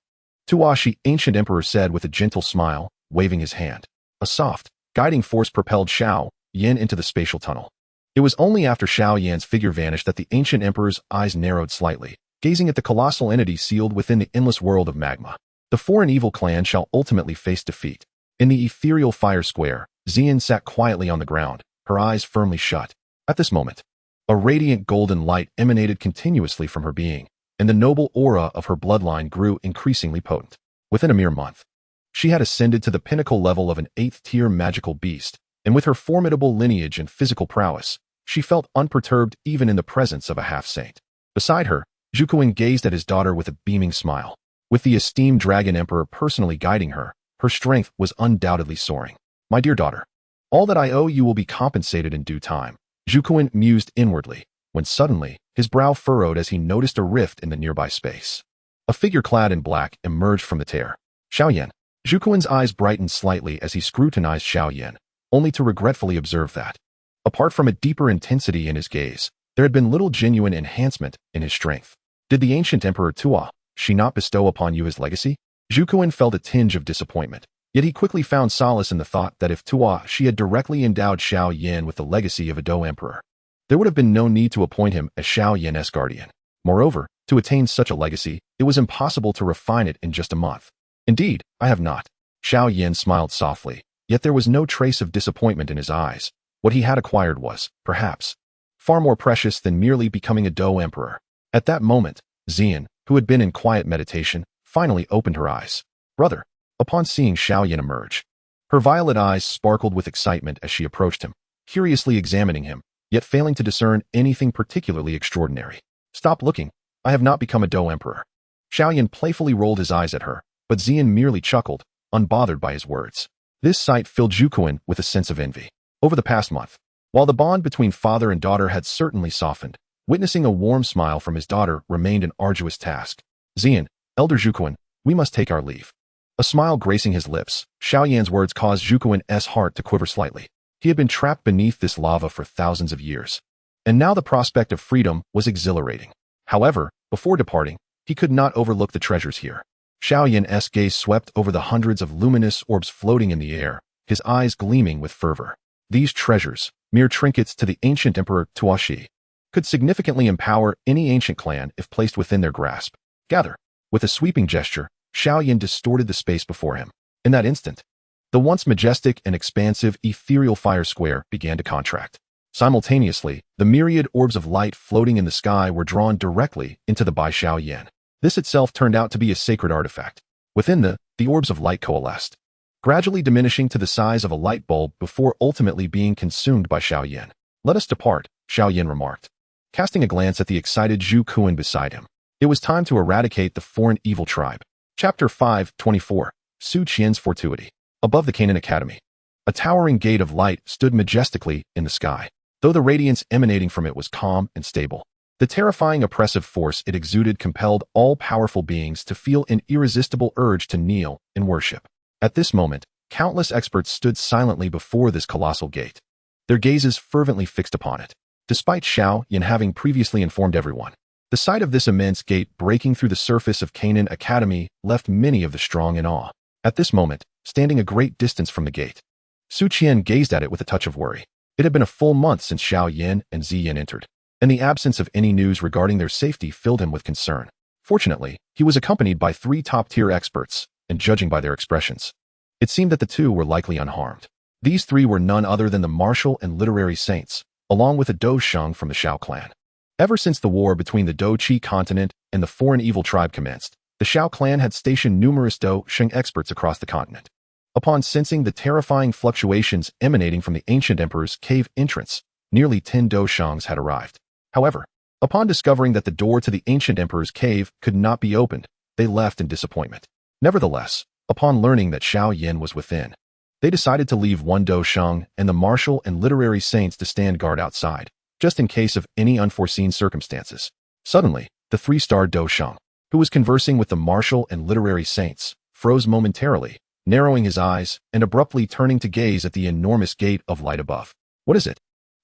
Tuashi ancient emperor said with a gentle smile, waving his hand. A soft, guiding force propelled Xiao Yan into the spatial tunnel. It was only after Xiao Yan's figure vanished that the ancient emperor's eyes narrowed slightly, gazing at the colossal entity sealed within the endless world of magma. The foreign evil clan shall ultimately face defeat. In the ethereal fire square, Xian sat quietly on the ground, her eyes firmly shut. At this moment, a radiant golden light emanated continuously from her being, and the noble aura of her bloodline grew increasingly potent. Within a mere month, she had ascended to the pinnacle level of an 8th-tier magical beast, and with her formidable lineage and physical prowess, she felt unperturbed even in the presence of a half-saint. Beside her, Zhukuan gazed at his daughter with a beaming smile. With the esteemed Dragon Emperor personally guiding her, her strength was undoubtedly soaring. My dear daughter, all that I owe you will be compensated in due time, Zhukuan mused inwardly, when suddenly, his brow furrowed as he noticed a rift in the nearby space. A figure clad in black emerged from the tear. Xiao Yan. Zhukuan's eyes brightened slightly as he scrutinized Xiao Yan, only to regretfully observe that, apart from a deeper intensity in his gaze, there had been little genuine enhancement in his strength. Did the ancient Emperor Tuashi not bestow upon you his legacy? Zhukuan felt a tinge of disappointment, yet he quickly found solace in the thought that if Tuashi had directly endowed Xiao Yan with the legacy of a Dou Emperor, there would have been no need to appoint him as Xiao Yan's guardian. Moreover, to attain such a legacy, it was impossible to refine it in just a month. Indeed, I have not. Xiao Yan smiled softly, yet there was no trace of disappointment in his eyes. What he had acquired was, perhaps, far more precious than merely becoming a Dou Emperor. At that moment, Xian, who had been in quiet meditation, finally opened her eyes. Brother, upon seeing Xiao Yan emerge. Her violet eyes sparkled with excitement as she approached him, curiously examining him, yet failing to discern anything particularly extraordinary. Stop looking. I have not become a Dou Emperor. Xiao Yan playfully rolled his eyes at her, but Xian merely chuckled, unbothered by his words. This sight filled Zhuquan with a sense of envy. Over the past month, while the bond between father and daughter had certainly softened, witnessing a warm smile from his daughter remained an arduous task. Xian, Elder Zhuquan, we must take our leave. A smile gracing his lips, Xiao Yan's words caused Zhuquan's heart to quiver slightly. He had been trapped beneath this lava for thousands of years, and now the prospect of freedom was exhilarating. However, before departing, he could not overlook the treasures here. Xiao Yan's gaze swept over the hundreds of luminous orbs floating in the air, his eyes gleaming with fervor. These treasures, mere trinkets to the ancient Emperor Tuaxi, could significantly empower any ancient clan if placed within their grasp. Gather. With a sweeping gesture, Xiao Yan distorted the space before him. In that instant, the once majestic and expansive ethereal fire square began to contract. Simultaneously, the myriad orbs of light floating in the sky were drawn directly into the by Xiao Yan. This itself turned out to be a sacred artifact. Within the orbs of light coalesced, gradually diminishing to the size of a light bulb before ultimately being consumed by Xiao Yan. Let us depart, Xiao Yan remarked, casting a glance at the excited Zhu Kuan beside him. It was time to eradicate the foreign evil tribe. Chapter 5:24, Su Qian's Fortuity. Above the Canaan Academy, a towering gate of light stood majestically in the sky, though the radiance emanating from it was calm and stable. The terrifying oppressive force it exuded compelled all powerful beings to feel an irresistible urge to kneel in worship. At this moment, countless experts stood silently before this colossal gate, their gazes fervently fixed upon it. Despite Xiao Yan having previously informed everyone, the sight of this immense gate breaking through the surface of Canaan Academy left many of the strong in awe. At this moment, standing a great distance from the gate, Su Qian gazed at it with a touch of worry. It had been a full month since Xiao Yan and Ziyan entered, and the absence of any news regarding their safety filled him with concern. Fortunately, he was accompanied by 3 top-tier experts, and judging by their expressions, it seemed that the 2 were likely unharmed. These 3 were none other than the martial and literary saints, along with a Dou Sheng from the Xiao clan. Ever since the war between the Dou Qi continent and the foreign evil tribe commenced, the Xiao clan had stationed numerous Dou Sheng experts across the continent. Upon sensing the terrifying fluctuations emanating from the ancient emperor's cave entrance, nearly 10 Dou Shengs had arrived. However, upon discovering that the door to the ancient emperor's cave could not be opened, they left in disappointment. Nevertheless, upon learning that Xiao Yan was within, they decided to leave 1 Dou Sheng and the martial and literary saints to stand guard outside, just in case of any unforeseen circumstances. Suddenly, the 3-star Dou Sheng, who was conversing with the martial and literary saints, froze momentarily, narrowing his eyes and abruptly turning to gaze at the enormous gate of light above. What is it?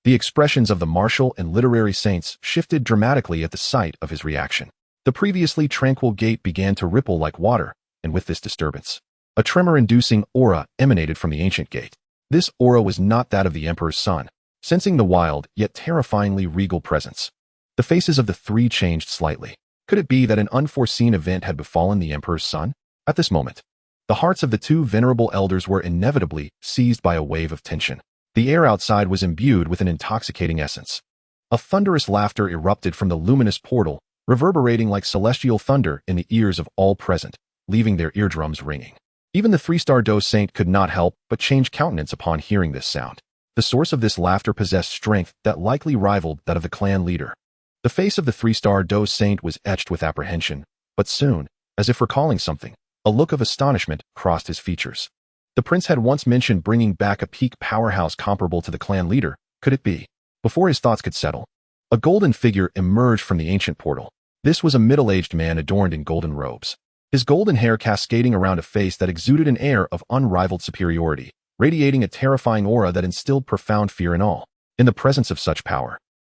The expressions of the martial and literary saints shifted dramatically at the sight of his reaction. The previously tranquil gate began to ripple like water, and with this disturbance, a tremor-inducing aura emanated from the ancient gate. This aura was not that of the emperor's son. Sensing the wild yet terrifyingly regal presence, the faces of the 3 changed slightly. Could it be that an unforeseen event had befallen the emperor's son? At this moment, the hearts of the 2 venerable elders were inevitably seized by a wave of tension. The air outside was imbued with an intoxicating essence. A thunderous laughter erupted from the luminous portal, reverberating like celestial thunder in the ears of all present, leaving their eardrums ringing. Even the 3-star Dou Saint could not help but change countenance upon hearing this sound. The source of this laughter possessed strength that likely rivaled that of the clan leader. The face of the 3-star Dou Saint was etched with apprehension, but soon, as if recalling something, a look of astonishment crossed his features. The prince had once mentioned bringing back a peak powerhouse comparable to the clan leader. Could it be? Before his thoughts could settle, a golden figure emerged from the ancient portal. This was a middle-aged man adorned in golden robes, his golden hair cascading around a face that exuded an air of unrivaled superiority, radiating a terrifying aura that instilled profound fear in all. In the presence of such power,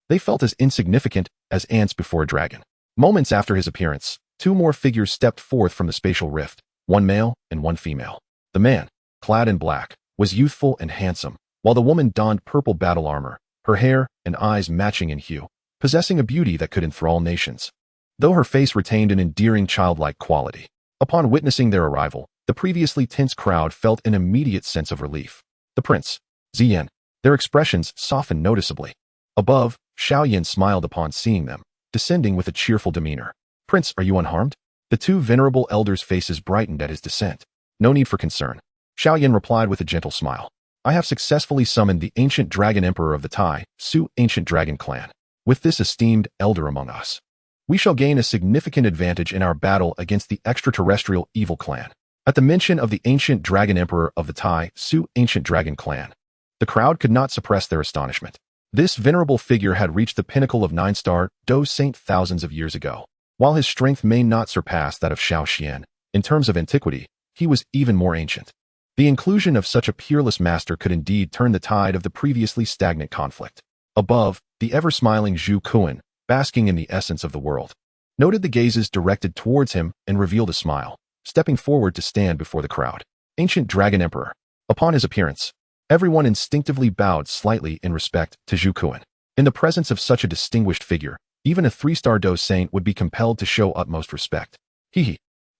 they felt as insignificant as ants before a dragon. Moments after his appearance, 2 more figures stepped forth from the spatial rift, 1 male and 1 female. The man, clad in black, was youthful and handsome, while the woman donned purple battle armor, her hair and eyes matching in hue, possessing a beauty that could enthrall nations, though her face retained an endearing childlike quality. Upon witnessing their arrival, the previously tense crowd felt an immediate sense of relief. The prince, Ziyan, their expressions softened noticeably. Above, Xiao Yan smiled upon seeing them, descending with a cheerful demeanor. Prince, are you unharmed? The two venerable elders' faces brightened at his descent. No need for concern. Xiao Yan replied with a gentle smile. I have successfully summoned the ancient dragon emperor of the Tai, Su ancient dragon clan. With this esteemed elder among us, we shall gain a significant advantage in our battle against the extraterrestrial evil clan. At the mention of the ancient dragon emperor of the Tai, Su ancient dragon clan, the crowd could not suppress their astonishment. This venerable figure had reached the pinnacle of 9-star Dou Saint thousands of years ago. While his strength may not surpass that of Xiao Yan, in terms of antiquity, he was even more ancient. The inclusion of such a peerless master could indeed turn the tide of the previously stagnant conflict. Above, the ever-smiling Zhu Kuan, basking in the essence of the world, noted the gazes directed towards him and revealed a smile, stepping forward to stand before the crowd. Ancient Dragon Emperor. Upon his appearance, everyone instinctively bowed slightly in respect to Zhu Kuan. In the presence of such a distinguished figure, even a 3-star Dou Saint would be compelled to show utmost respect.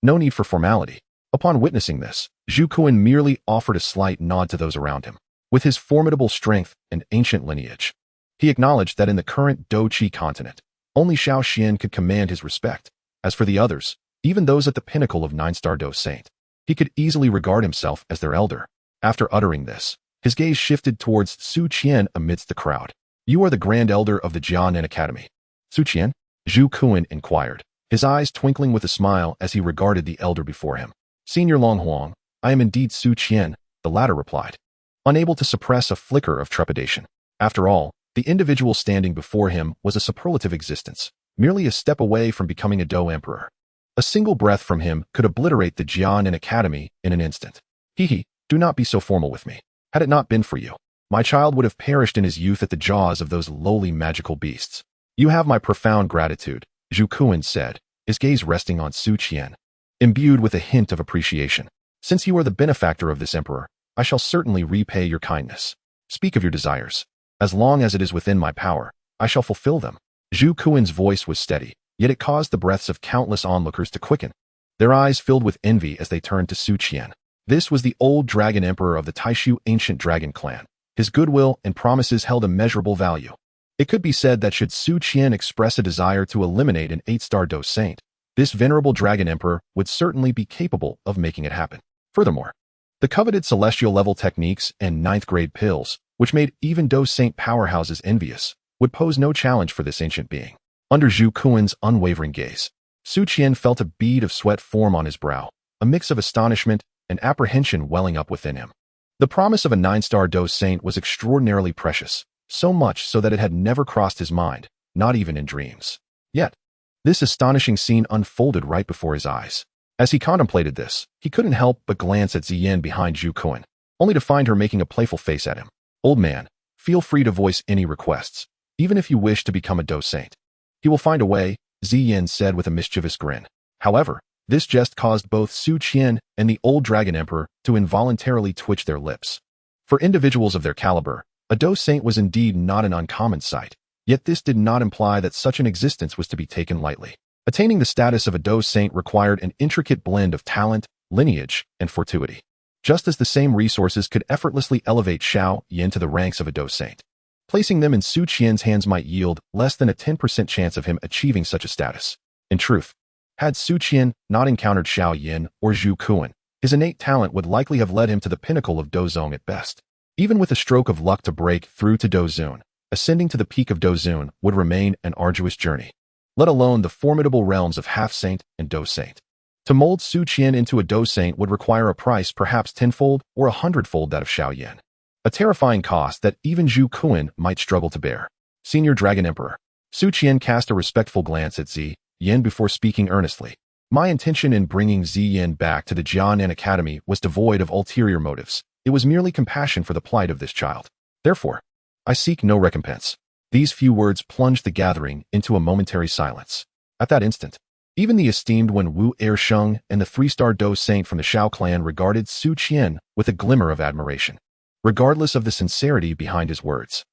No need for formality. Upon witnessing this, Zhu Kuan merely offered a slight nod to those around him. With his formidable strength and ancient lineage, he acknowledged that in the current Dou Qi continent, only Xiao Yan could command his respect. As for the others, even those at the pinnacle of 9-star Dou Saint, he could easily regard himself as their elder. After uttering this, his gaze shifted towards Su Qian amidst the crowd. You are the Grand Elder of the Jianan Academy. Su Qian? Zhu Kuan inquired, his eyes twinkling with a smile as he regarded the elder before him. Senior Long Huang, I am indeed Su Qian, the latter replied, unable to suppress a flicker of trepidation. After all, the individual standing before him was a superlative existence, merely a step away from becoming a Dou Emperor. A single breath from him could obliterate the Jianan Academy in an instant. Do not be so formal with me. Had it not been for you, my child would have perished in his youth at the jaws of those lowly magical beasts. You have my profound gratitude, Zhu Kuan said, his gaze resting on Su Qian, imbued with a hint of appreciation. Since you are the benefactor of this emperor, I shall certainly repay your kindness. Speak of your desires. As long as it is within my power, I shall fulfill them. Zhu Kuan's voice was steady, yet it caused the breaths of countless onlookers to quicken. Their eyes filled with envy as they turned to Su Qian. This was the old dragon emperor of the Taishu ancient dragon clan. His goodwill and promises held immeasurable value. It could be said that should Su Qian express a desire to eliminate an 8-star Dou Saint, this venerable dragon emperor would certainly be capable of making it happen. Furthermore, the coveted celestial level techniques and 9th-grade pills, which made even Dou Saint powerhouses envious, would pose no challenge for this ancient being. Under Zhu Kuan's unwavering gaze, Su Qian felt a bead of sweat form on his brow, a mix of astonishment and apprehension welling up within him. The promise of a 9-star Dou Saint was extraordinarily precious, so much so that it had never crossed his mind, not even in dreams. Yet, this astonishing scene unfolded right before his eyes. As he contemplated this, he couldn't help but glance at Ziyan behind Zhu Kuan, only to find her making a playful face at him. Old man, feel free to voice any requests, even if you wish to become a Dou Saint. He will find a way, Ziyan said with a mischievous grin. However, this jest caused both Su Qian and the old dragon emperor to involuntarily twitch their lips. For individuals of their caliber, a Dou Saint was indeed not an uncommon sight, yet this did not imply that such an existence was to be taken lightly. Attaining the status of a Dou Saint required an intricate blend of talent, lineage, and fortuity. Just as the same resources could effortlessly elevate Xiao Yan to the ranks of a Dou Saint, placing them in Su Qian's hands might yield less than a 10% chance of him achieving such a status. In truth, had Su Qian not encountered Xiao Yan or Zhu Kuan, his innate talent would likely have led him to the pinnacle of Douzong at best. Even with a stroke of luck to break through to Douzong, ascending to the peak of Douzong would remain an arduous journey, let alone the formidable realms of Half-Saint and Dou Saint. To mold Su Qian into a Dou Saint would require a price perhaps 10-fold or 100-fold that of Xiao Yan. A terrifying cost that even Zhu Kuan might struggle to bear. Senior Dragon Emperor. Su Qian cast a respectful glance at Ziyan before speaking earnestly. My intention in bringing Ziyan back to the Jianan Academy was devoid of ulterior motives. It was merely compassion for the plight of this child. Therefore, I seek no recompense. These few words plunged the gathering into a momentary silence. At that instant, even the esteemed Wen Wu Ersheng and the 3-star Dou Saint from the Xiao clan regarded Su Qian with a glimmer of admiration, regardless of the sincerity behind his words.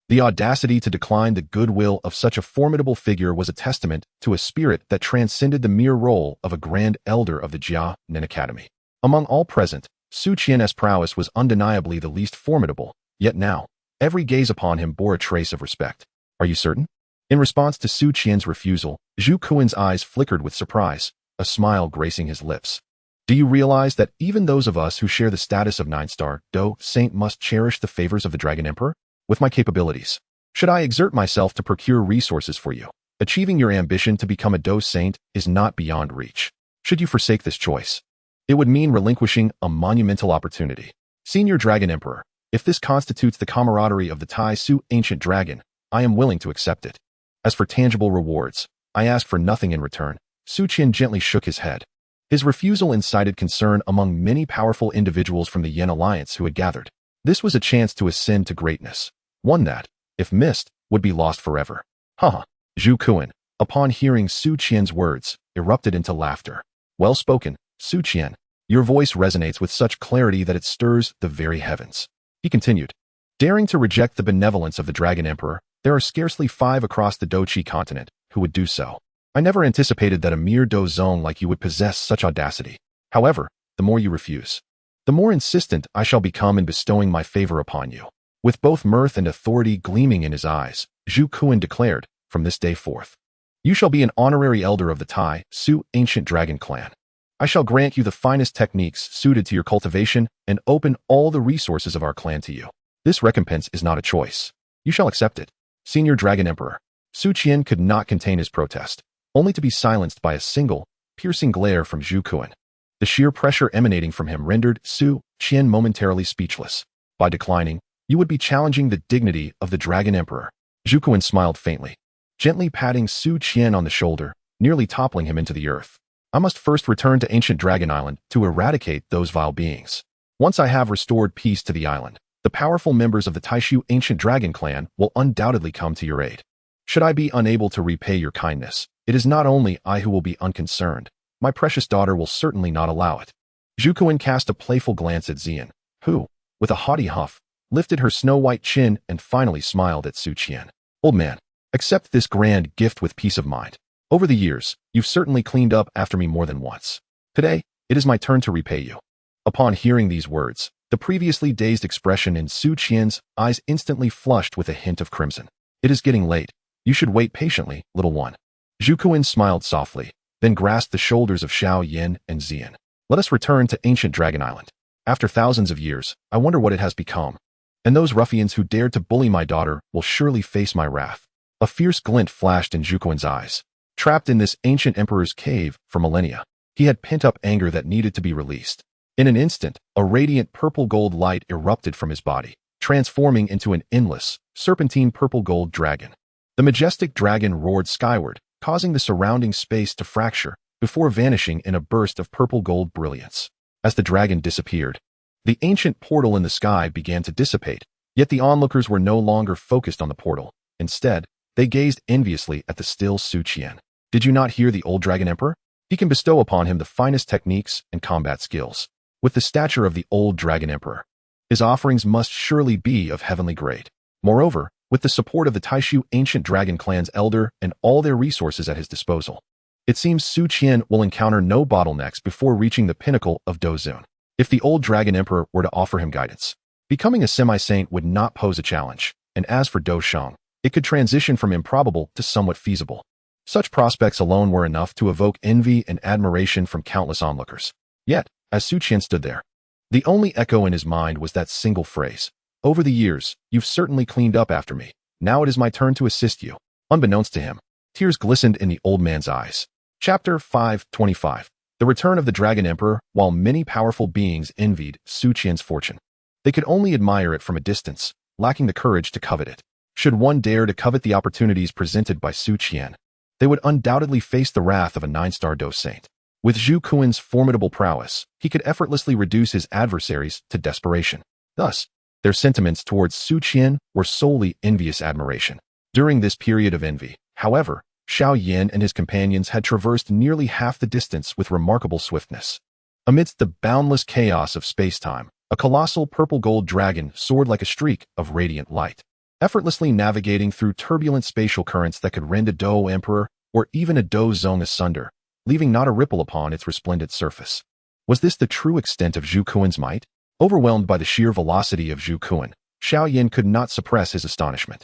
The audacity to decline the goodwill of such a formidable figure was a testament to a spirit that transcended the mere role of a grand elder of the Jianan Academy. Among all present, Su Qian's prowess was undeniably the least formidable, yet now, every gaze upon him bore a trace of respect. Are you certain? In response to Su Qian's refusal, Zhu Kuan's eyes flickered with surprise, a smile gracing his lips. Do you realize that even those of us who share the status of 9-star Dou Saint must cherish the favors of the Dragon Emperor? With my capabilities, should I exert myself to procure resources for you? Achieving your ambition to become a Dou Saint is not beyond reach. Should you forsake this choice, it would mean relinquishing a monumental opportunity. Senior Dragon Emperor, if this constitutes the camaraderie of the Tai Su Ancient Dragon, I am willing to accept it. As for tangible rewards, I ask for nothing in return. Su Qian gently shook his head. His refusal incited concern among many powerful individuals from the Yan Alliance who had gathered. This was a chance to ascend to greatness, one that, if missed, would be lost forever. Haha. Zhu Kuan, upon hearing Su Qian's words, erupted into laughter. Well spoken, Su Qian. Your voice resonates with such clarity that it stirs the very heavens. He continued. Daring to reject the benevolence of the Dragon Emperor, there are scarcely 5 across the Douqi continent who would do so. I never anticipated that a mere Dou Zong like you would possess such audacity. However, the more you refuse, the more insistent I shall become in bestowing my favor upon you. With both mirth and authority gleaming in his eyes, Zhu Kuan declared, from this day forth, you shall be an honorary elder of the Tai Su Ancient Dragon Clan. I shall grant you the finest techniques suited to your cultivation and open all the resources of our clan to you. This recompense is not a choice. You shall accept it. Senior Dragon Emperor. Su Qian could not contain his protest, only to be silenced by a single, piercing glare from Zhu Kuan. The sheer pressure emanating from him rendered Su Qian momentarily speechless. By declining, you would be challenging the dignity of the Dragon Emperor. Zhu Kuan smiled faintly, gently patting Su Qian on the shoulder, nearly toppling him into the earth. I must first return to Ancient Dragon Island to eradicate those vile beings. Once I have restored peace to the island, the powerful members of the Taishu Ancient Dragon Clan will undoubtedly come to your aid. Should I be unable to repay your kindness, it is not only I who will be unconcerned. My precious daughter will certainly not allow it. Zhu Kuan cast a playful glance at Xian, who, with a haughty huff, lifted her snow-white chin and finally smiled at Su Qian. Old man, accept this grand gift with peace of mind. Over the years, you've certainly cleaned up after me more than once. Today, it is my turn to repay you. Upon hearing these words, the previously dazed expression in Su Qian's eyes instantly flushed with a hint of crimson. It is getting late. You should wait patiently, little one. Zhu Kuan smiled softly, then grasped the shoulders of Xiao Yan and Xian. Let us return to Ancient Dragon Island. After thousands of years, I wonder what it has become. And those ruffians who dared to bully my daughter will surely face my wrath. A fierce glint flashed in Zhu Kuan's eyes. Trapped in this ancient emperor's cave for millennia, he had pent-up anger that needed to be released. In an instant, a radiant purple-gold light erupted from his body, transforming into an endless, serpentine purple-gold dragon. The majestic dragon roared skyward, causing the surrounding space to fracture, before vanishing in a burst of purple-gold brilliance. As the dragon disappeared, the ancient portal in the sky began to dissipate, yet the onlookers were no longer focused on the portal. Instead, they gazed enviously at the still Su Qian. Did you not hear the old Dragon Emperor? He can bestow upon him the finest techniques and combat skills. With the stature of the old Dragon Emperor, his offerings must surely be of heavenly grade. Moreover, with the support of the Taishu Ancient Dragon Clan's elder and all their resources at his disposal, it seems Su Qian will encounter no bottlenecks before reaching the pinnacle of Dou Zun. If the old Dragon Emperor were to offer him guidance, becoming a semi-saint would not pose a challenge, and as for Dou Shang, it could transition from improbable to somewhat feasible. Such prospects alone were enough to evoke envy and admiration from countless onlookers. Yet, as Su Qian stood there, the only echo in his mind was that single phrase. Over the years, you've certainly cleaned up after me. Now it is my turn to assist you. Unbeknownst to him, tears glistened in the old man's eyes. Chapter 525. The Return of the Dragon Emperor. While many powerful beings envied Su Qian's fortune, they could only admire it from a distance, lacking the courage to covet it. Should one dare to covet the opportunities presented by Su Qian, they would undoubtedly face the wrath of a 9-star Dou Saint. With Zhu Kuan's formidable prowess, he could effortlessly reduce his adversaries to desperation. Thus, their sentiments towards Su Qian were solely envious admiration. During this period of envy, however, Xiao Yan and his companions had traversed nearly half the distance with remarkable swiftness. Amidst the boundless chaos of space-time, a colossal purple-gold dragon soared like a streak of radiant light, effortlessly navigating through turbulent spatial currents that could rend a Dou Emperor or even a Dou Zong asunder, leaving not a ripple upon its resplendent surface. Was this the true extent of Zhu Kuan's might? Overwhelmed by the sheer velocity of Zhu Kuan, Xiao Yan could not suppress his astonishment.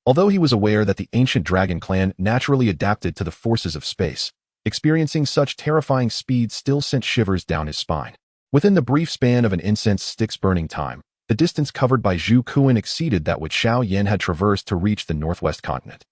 Although he was aware that the ancient dragon clan naturally adapted to the forces of space, experiencing such terrifying speed still sent shivers down his spine. Within the brief span of an incense stick's burning time, the distance covered by Zhu Kuan exceeded that which Xiao Yan had traversed to reach the northwest continent.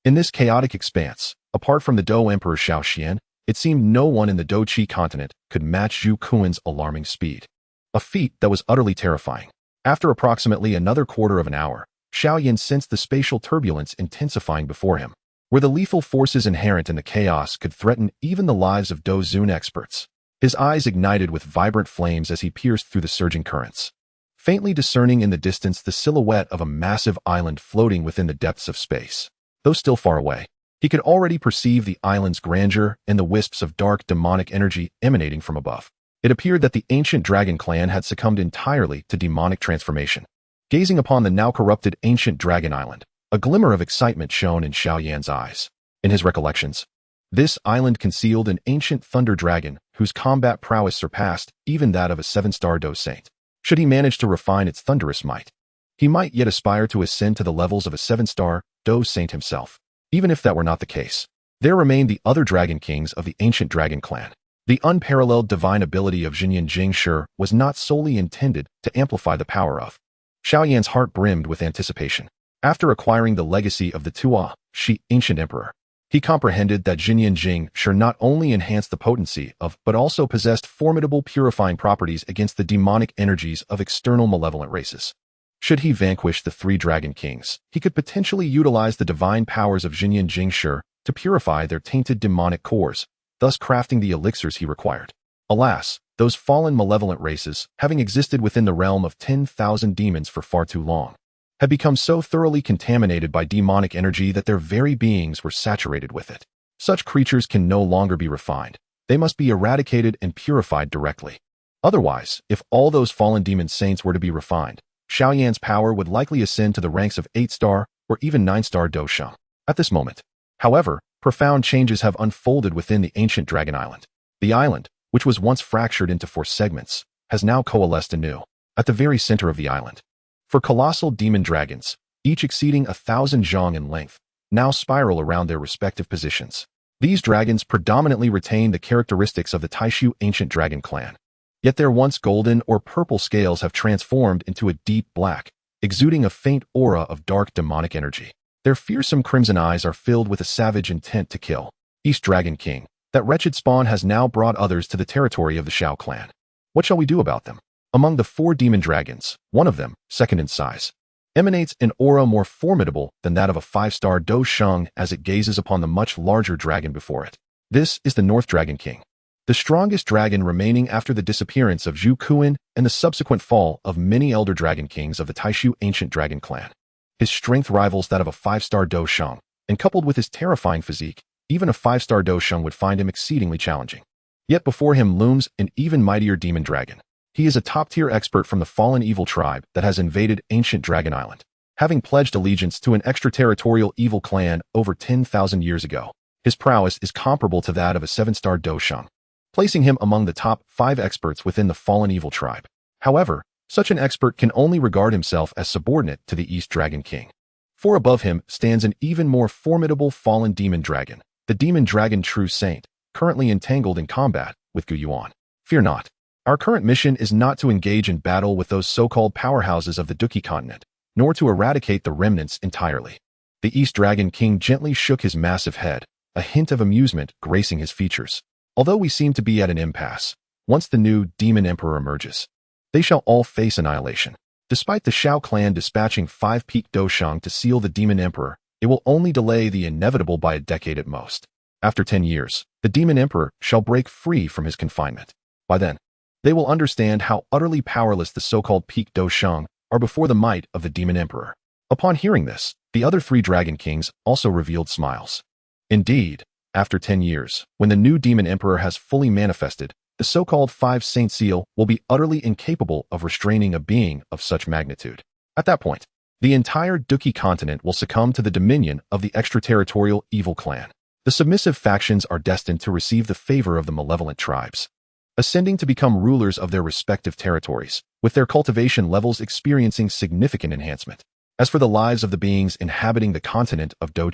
In this chaotic expanse, apart from the Dou Emperor Xiao Yan, it seemed no one in the Dou Qi continent could match Zhu Kuan's alarming speed. A feat that was utterly terrifying. After approximately another quarter of an hour, Xiao Yan sensed the spatial turbulence intensifying before him, where the lethal forces inherent in the chaos could threaten even the lives of Dou Zun experts. His eyes ignited with vibrant flames as he pierced through the surging currents, faintly discerning in the distance the silhouette of a massive island floating within the depths of space. Though still far away, he could already perceive the island's grandeur and the wisps of dark demonic energy emanating from above. It appeared that the ancient dragon clan had succumbed entirely to demonic transformation. Gazing upon the now corrupted ancient dragon island, a glimmer of excitement shone in Xiao Yan's eyes. In his recollections, this island concealed an ancient thunder dragon whose combat prowess surpassed even that of a 7-star Dou Saint. Should he manage to refine its thunderous might, he might yet aspire to ascend to the levels of a 7-star Dou Saint himself. Even if that were not the case, there remained the other dragon kings of the ancient dragon clan. The unparalleled divine ability of Xinyan Jingshi was not solely intended to amplify the power of. Xiao Yan's heart brimmed with anticipation. After acquiring the legacy of the Tua, Shi ancient emperor, he comprehended that Xinyan Jingshi not only enhanced the potency of, but also possessed formidable purifying properties against the demonic energies of external malevolent races. Should he vanquish the 3 dragon kings, he could potentially utilize the divine powers of Xinyan Jingshi to purify their tainted demonic cores, thus crafting the elixirs he required. Alas, those fallen malevolent races, having existed within the realm of 10,000 demons for far too long, had become so thoroughly contaminated by demonic energy that their very beings were saturated with it. Such creatures can no longer be refined. They must be eradicated and purified directly. Otherwise, if all those fallen demon saints were to be refined, Xiao Yan's power would likely ascend to the ranks of 8-star or even 9-star Dou Sheng. At this moment, however, profound changes have unfolded within the ancient dragon island. The island, which was once fractured into 4 segments, has now coalesced anew, at the very center of the island. 4 colossal demon dragons, each exceeding 1,000 zhang in length, now spiral around their respective positions. These dragons predominantly retain the characteristics of the Taishu ancient dragon clan. Yet their once golden or purple scales have transformed into a deep black, exuding a faint aura of dark demonic energy. Their fearsome crimson eyes are filled with a savage intent to kill. East Dragon King, that wretched spawn has now brought others to the territory of the Xiao clan. What shall we do about them? Among the 4 demon dragons, one of them, second in size, emanates an aura more formidable than that of a 5-star Dou Sheng as it gazes upon the much larger dragon before it. This is the North Dragon King, the strongest dragon remaining after the disappearance of Zhu Kuan and the subsequent fall of many elder dragon kings of the Taishu ancient dragon clan. His strength rivals that of a 5-star Dou Sheng, and coupled with his terrifying physique, even a 5-star Dou Sheng would find him exceedingly challenging. Yet before him looms an even mightier demon dragon. He is a top-tier expert from the fallen evil tribe that has invaded ancient Dragon Island. Having pledged allegiance to an extraterritorial evil clan over 10,000 years ago, his prowess is comparable to that of a 7-star Dou Sheng, placing him among the top 5 experts within the fallen evil tribe. However, such an expert can only regard himself as subordinate to the East Dragon King. For above him stands an even more formidable fallen demon dragon, the demon dragon True Saint, currently entangled in combat with Gu Yuan. Fear not. Our current mission is not to engage in battle with those so-called powerhouses of the Duki continent, nor to eradicate the remnants entirely. The East Dragon King gently shook his massive head, a hint of amusement gracing his features. Although we seem to be at an impasse, once the new Demon Emperor emerges, they shall all face annihilation. Despite the Xiao clan dispatching 5 peak Dou Sheng to seal the Demon Emperor, it will only delay the inevitable by a decade at most. After 10 years, the Demon Emperor shall break free from his confinement. By then, they will understand how utterly powerless the so-called peak Dou Sheng are before the might of the Demon Emperor. Upon hearing this, the other 3 Dragon Kings also revealed smiles. Indeed, after 10 years, when the new Demon Emperor has fully manifested, the so-called 5 Saint Seal will be utterly incapable of restraining a being of such magnitude. At that point, the entire Duki continent will succumb to the dominion of the extraterritorial evil clan. The submissive factions are destined to receive the favor of the malevolent tribes, ascending to become rulers of their respective territories, with their cultivation levels experiencing significant enhancement. As for the lives of the beings inhabiting the continent of Dou,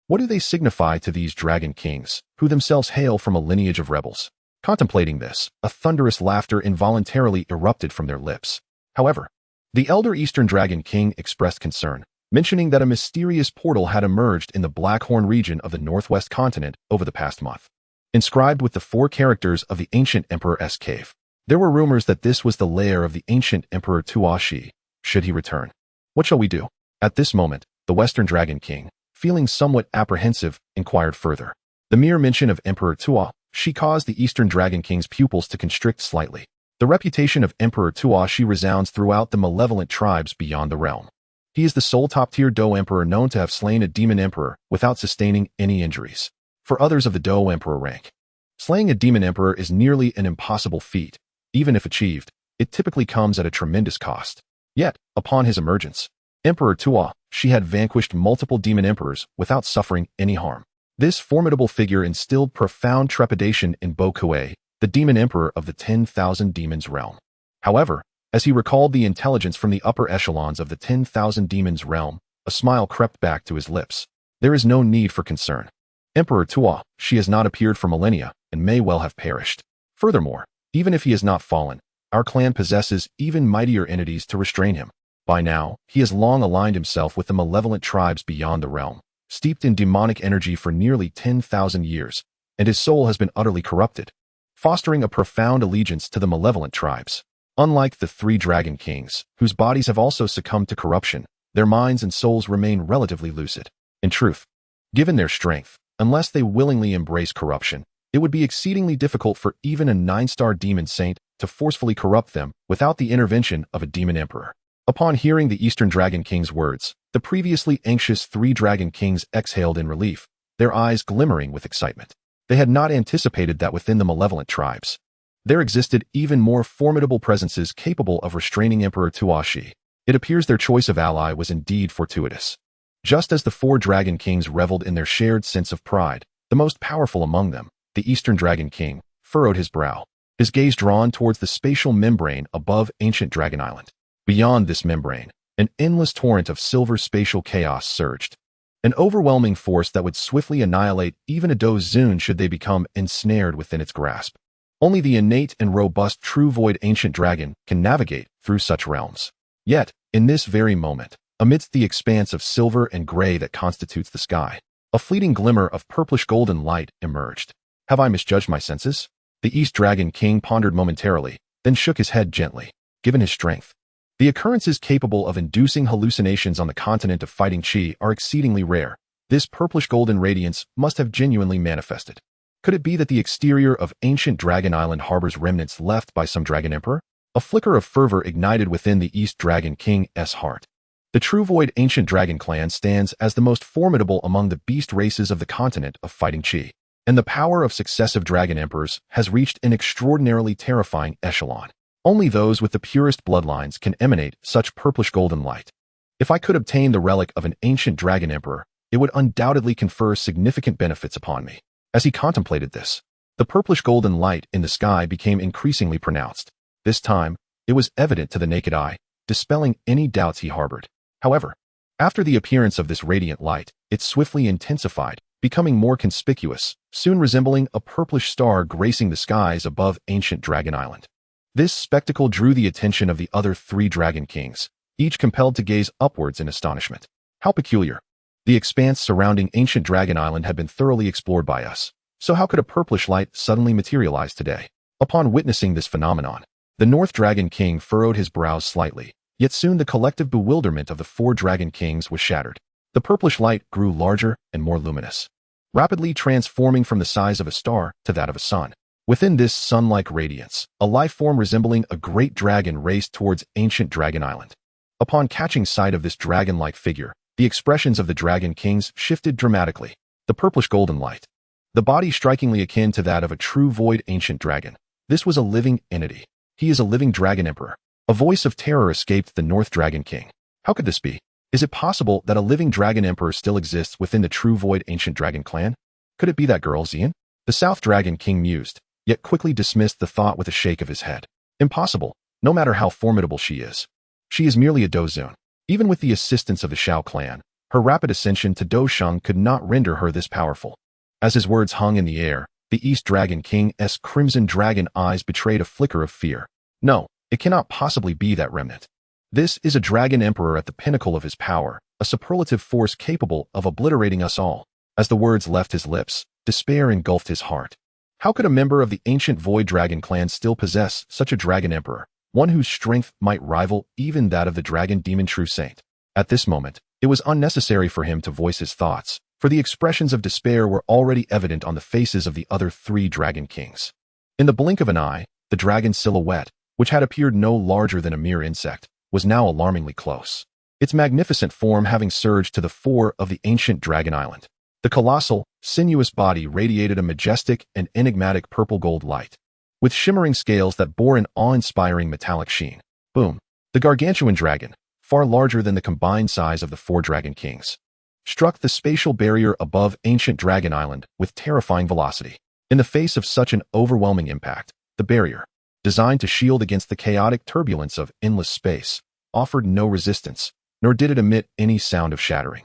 what do they signify to these dragon kings, who themselves hail from a lineage of rebels? Contemplating this, a thunderous laughter involuntarily erupted from their lips. However, the elder Eastern Dragon King expressed concern, mentioning that a mysterious portal had emerged in the Blackhorn region of the northwest continent over the past month. Inscribed with the 4 characters of the ancient Emperor's cave, there were rumors that this was the lair of the ancient Emperor Tuashi, should he return. What shall we do? At this moment, the Western Dragon King, feeling somewhat apprehensive, inquired further. The mere mention of Emperor Tuashi caused the Eastern Dragon King's pupils to constrict slightly. The reputation of Emperor Tuashi resounds throughout the malevolent tribes beyond the realm. He is the sole top-tier Dou Emperor known to have slain a demon emperor without sustaining any injuries. For others of the Dou Emperor rank, slaying a demon emperor is nearly an impossible feat. Even if achieved, it typically comes at a tremendous cost. Yet, upon his emergence, Emperor Tuashi had vanquished multiple demon emperors without suffering any harm. This formidable figure instilled profound trepidation in Bokue, the demon emperor of the 10,000 demons realm. However, as he recalled the intelligence from the upper echelons of the 10,000 demons realm, a smile crept back to his lips. There is no need for concern. Emperor Tuashi has not appeared for millennia and may well have perished. Furthermore, even if he has not fallen, our clan possesses even mightier entities to restrain him. By now, he has long aligned himself with the malevolent tribes beyond the realm, steeped in demonic energy for nearly 10,000 years, and his soul has been utterly corrupted, fostering a profound allegiance to the malevolent tribes. Unlike the 3 dragon kings, whose bodies have also succumbed to corruption, their minds and souls remain relatively lucid. In truth, given their strength, unless they willingly embrace corruption, it would be exceedingly difficult for even a 9-star demon saint to forcefully corrupt them without the intervention of a demon emperor. Upon hearing the Eastern Dragon King's words, the previously anxious 3 dragon kings exhaled in relief, their eyes glimmering with excitement. They had not anticipated that within the malevolent tribes, there existed even more formidable presences capable of restraining Emperor Tuashi. It appears their choice of ally was indeed fortuitous. Just as the 4 dragon kings reveled in their shared sense of pride, the most powerful among them, the Eastern Dragon King, furrowed his brow, his gaze drawn towards the spatial membrane above ancient Dragon Island. Beyond this membrane, an endless torrent of silver spatial chaos surged, an overwhelming force that would swiftly annihilate even a Dou Zun should they become ensnared within its grasp. Only the innate and robust True Void Ancient Dragon can navigate through such realms. Yet, in this very moment, amidst the expanse of silver and gray that constitutes the sky, a fleeting glimmer of purplish-golden light emerged. Have I misjudged my senses? The East Dragon King pondered momentarily, then shook his head gently. Given his strength, the occurrences capable of inducing hallucinations on the continent of Fighting Chi are exceedingly rare. This purplish-golden radiance must have genuinely manifested. Could it be that the exterior of ancient Dragon Island harbors remnants left by some dragon emperor? A flicker of fervor ignited within the East Dragon King's heart. The True Void Ancient Dragon clan stands as the most formidable among the beast races of the continent of Fighting Chi, and the power of successive dragon emperors has reached an extraordinarily terrifying echelon. Only those with the purest bloodlines can emanate such purplish-golden light. If I could obtain the relic of an ancient dragon emperor, it would undoubtedly confer significant benefits upon me. As he contemplated this, the purplish-golden light in the sky became increasingly pronounced. This time, it was evident to the naked eye, dispelling any doubts he harbored. However, after the appearance of this radiant light, it swiftly intensified, becoming more conspicuous, soon resembling a purplish star gracing the skies above ancient Dragon Island. This spectacle drew the attention of the other 3 dragon kings, each compelled to gaze upwards in astonishment. How peculiar. The expanse surrounding ancient Dragon Island had been thoroughly explored by us, so how could a purplish light suddenly materialize today? Upon witnessing this phenomenon, the North Dragon King furrowed his brows slightly, yet soon the collective bewilderment of the 4 dragon kings was shattered. The purplish light grew larger and more luminous, rapidly transforming from the size of a star to that of a sun. Within this sun-like radiance, a life form resembling a great dragon raced towards ancient Dragon Island. Upon catching sight of this dragon-like figure, the expressions of the dragon kings shifted dramatically. The purplish-golden light, the body strikingly akin to that of a true void ancient dragon. This was a living entity. He is a living dragon emperor. A voice of terror escaped the North Dragon King. How could this be? Is it possible that a living dragon emperor still exists within the True Void Ancient Dragon clan? Could it be that girl, Xian? The South Dragon King mused, yet quickly dismissed the thought with a shake of his head. Impossible, no matter how formidable she is. She is merely a Dou Zun. Even with the assistance of the Xiao clan, her rapid ascension to Dou Sheng could not render her this powerful. As his words hung in the air, the East Dragon King's crimson dragon eyes betrayed a flicker of fear. No, it cannot possibly be that remnant. This is a Dragon Emperor at the pinnacle of his power, a superlative force capable of obliterating us all. As the words left his lips, despair engulfed his heart. How could a member of the ancient Void Dragon clan still possess such a Dragon Emperor, one whose strength might rival even that of the Dragon Demon True Saint? At this moment, it was unnecessary for him to voice his thoughts, for the expressions of despair were already evident on the faces of the other 3 Dragon Kings. In the blink of an eye, the dragon silhouette, which had appeared no larger than a mere insect, was now alarmingly close, its magnificent form having surged to the fore of the ancient Dragon Island. The colossal, sinuous body radiated a majestic and enigmatic purple-gold light, with shimmering scales that bore an awe-inspiring metallic sheen. Boom! The gargantuan dragon, far larger than the combined size of the 4 Dragon Kings, struck the spatial barrier above ancient Dragon Island with terrifying velocity. In the face of such an overwhelming impact, the barrier, designed to shield against the chaotic turbulence of endless space, offered no resistance, nor did it emit any sound of shattering.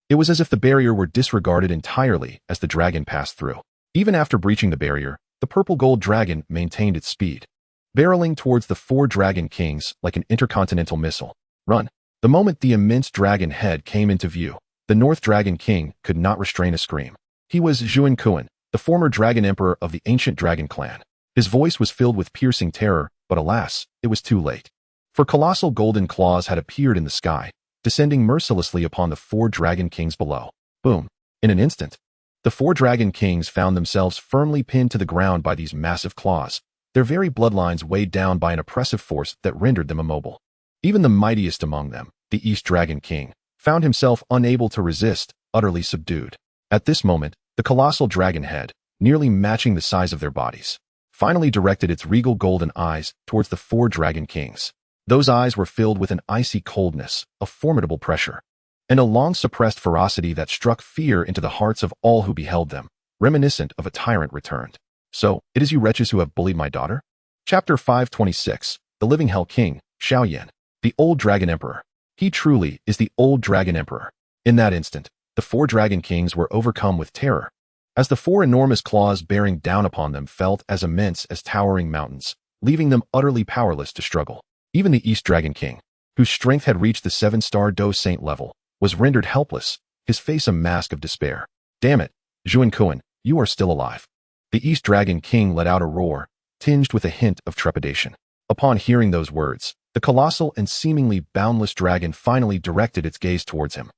It was as if the barrier were disregarded entirely as the dragon passed through. Even after breaching the barrier, the purple-gold dragon maintained its speed, barreling towards the 4 Dragon Kings like an intercontinental missile. Run! The moment the immense dragon head came into view, the North Dragon King could not restrain a scream. He was Zhuan Kuan, the former Dragon Emperor of the ancient Dragon Clan. His voice was filled with piercing terror, but alas, it was too late. For colossal golden claws had appeared in the sky, descending mercilessly upon the 4 Dragon Kings below. Boom! In an instant, the 4 Dragon Kings found themselves firmly pinned to the ground by these massive claws, their very bloodlines weighed down by an oppressive force that rendered them immobile. Even the mightiest among them, the East Dragon King, found himself unable to resist, utterly subdued. At this moment, the colossal dragon head, nearly matching the size of their bodies, finally directed its regal golden eyes towards the 4 Dragon Kings. Those eyes were filled with an icy coldness, a formidable pressure, and a long-suppressed ferocity that struck fear into the hearts of all who beheld them, reminiscent of a tyrant returned. So, it is you wretches who have bullied my daughter? Chapter 526, The Living Hell King, Xiao Yan, the Old Dragon Emperor. He truly is the Old Dragon Emperor. In that instant, the 4 Dragon Kings were overcome with terror, as the 4 enormous claws bearing down upon them felt as immense as towering mountains, leaving them utterly powerless to struggle. Even the East Dragon King, whose strength had reached the 7-star Dou Saint level, was rendered helpless, his face a mask of despair. Damn it, Zhuan Kuan, you are still alive. The East Dragon King let out a roar, tinged with a hint of trepidation. Upon hearing those words, the colossal and seemingly boundless dragon finally directed its gaze towards him.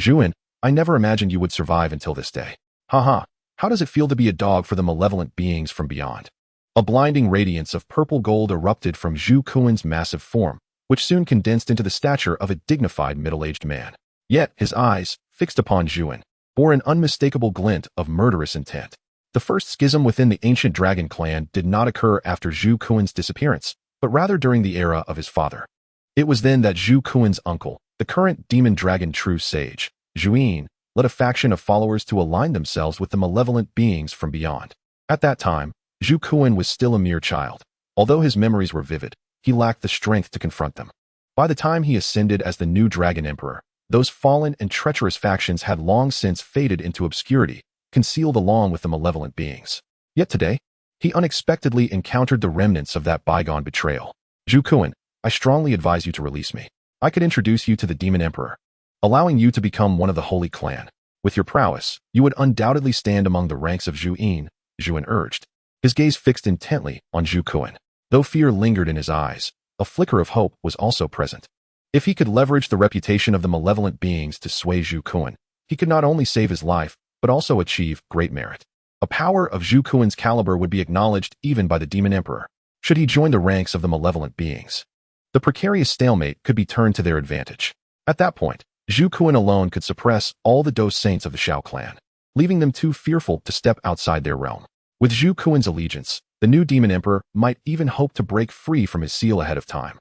Zhuan, I never imagined you would survive until this day. Haha, how does it feel to be a dog for the malevolent beings from beyond? A blinding radiance of purple gold erupted from Zhu Kuan's massive form, which soon condensed into the stature of a dignified middle-aged man. Yet his eyes, fixed upon Zhuan, bore an unmistakable glint of murderous intent. The first schism within the ancient dragon clan did not occur after Zhu Kuan's disappearance, but rather during the era of his father. It was then that Zhu Kuan's uncle, the current demon dragon true sage, Zhuyin, led a faction of followers to align themselves with the malevolent beings from beyond. At that time, Zhu Kuan was still a mere child. Although his memories were vivid, he lacked the strength to confront them. By the time he ascended as the new Dragon Emperor, those fallen and treacherous factions had long since faded into obscurity, concealed along with the malevolent beings. Yet today, he unexpectedly encountered the remnants of that bygone betrayal. Zhu Kuan, I strongly advise you to release me. I could introduce you to the Demon Emperor, allowing you to become one of the Holy Clan. With your prowess, you would undoubtedly stand among the ranks of Zhuyin, Zhuan urged, his gaze fixed intently on Zhu Kuan. Though fear lingered in his eyes, a flicker of hope was also present. If he could leverage the reputation of the malevolent beings to sway Zhu Kuan, he could not only save his life, but also achieve great merit. A power of Zhu Kuan's caliber would be acknowledged even by the Demon Emperor, should he join the ranks of the malevolent beings. The precarious stalemate could be turned to their advantage. At that point, Zhu Kuan alone could suppress all the Dou Saints of the Xiao clan, leaving them too fearful to step outside their realm. With Zhu Kuan's allegiance, the new Demon Emperor might even hope to break free from his seal ahead of time,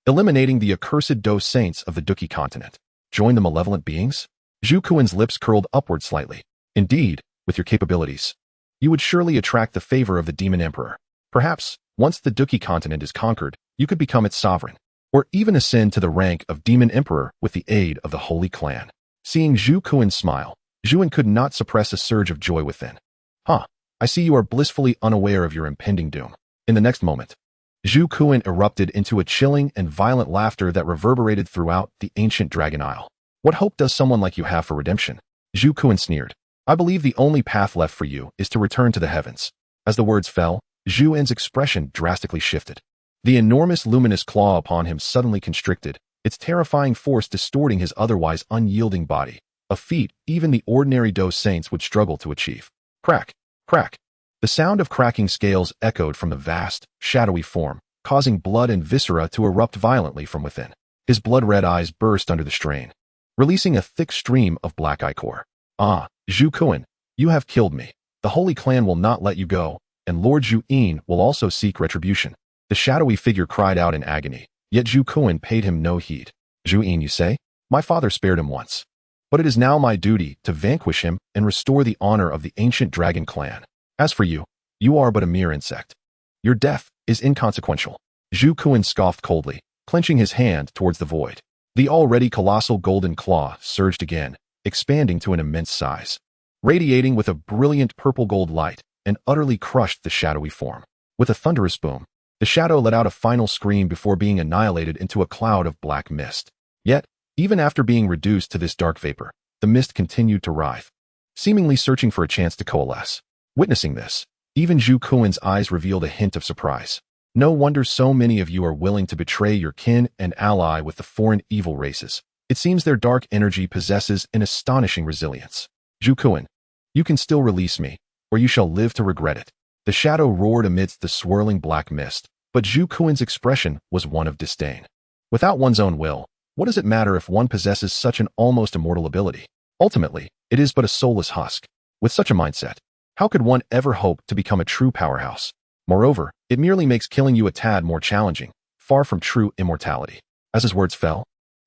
eliminating the accursed Dou Saints of the Duki continent. Join the malevolent beings? Zhu Kuan's lips curled upward slightly. Indeed, with your capabilities, you would surely attract the favor of the Demon Emperor. Perhaps, once the Duki continent is conquered, you could become its sovereign. or even ascend to the rank of Demon Emperor with the aid of the Holy Clan. Seeing Zhu Kuan smile, Zhuan could not suppress a surge of joy within. Huh, I see you are blissfully unaware of your impending doom. In the next moment, Zhu Kuan erupted into a chilling and violent laughter that reverberated throughout the ancient Dragon Isle. What hope does someone like you have for redemption? Zhu Kuan sneered. I believe the only path left for you is to return to the heavens. As the words fell, Zhu An's expression drastically shifted. The enormous luminous claw upon him suddenly constricted, its terrifying force distorting his otherwise unyielding body, a feat even the ordinary Dou saints would struggle to achieve. Crack, crack. The sound of cracking scales echoed from the vast, shadowy form, causing blood and viscera to erupt violently from within. His blood-red eyes burst under the strain, releasing a thick stream of black ichor. Ah, Zhu Kuan, you have killed me. The Holy Clan will not let you go, and Lord Zhu Yin will also seek retribution. The shadowy figure cried out in agony, yet Zhu Kuan paid him no heed. Zhu Yin, you say? My father spared him once. But it is now my duty to vanquish him and restore the honor of the ancient dragon clan. As for you, you are but a mere insect. Your death is inconsequential. Zhu Kuan scoffed coldly, clenching his hand towards the void. The already colossal golden claw surged again, expanding to an immense size, radiating with a brilliant purple-gold light, and utterly crushed the shadowy form. With a thunderous boom, the shadow let out a final scream before being annihilated into a cloud of black mist. Yet, even after being reduced to this dark vapor, the mist continued to writhe, seemingly searching for a chance to coalesce. Witnessing this, even Zhu Kuan's eyes revealed a hint of surprise. No wonder so many of you are willing to betray your kin and ally with the foreign evil races. It seems their dark energy possesses an astonishing resilience. Zhu Kuan, you can still release me, or you shall live to regret it. The shadow roared amidst the swirling black mist, but Zhu Kuan's expression was one of disdain. Without one's own will, what does it matter if one possesses such an almost immortal ability? Ultimately, it is but a soulless husk. With such a mindset, how could one ever hope to become a true powerhouse? Moreover, it merely makes killing you a tad more challenging, far from true immortality. As his words fell,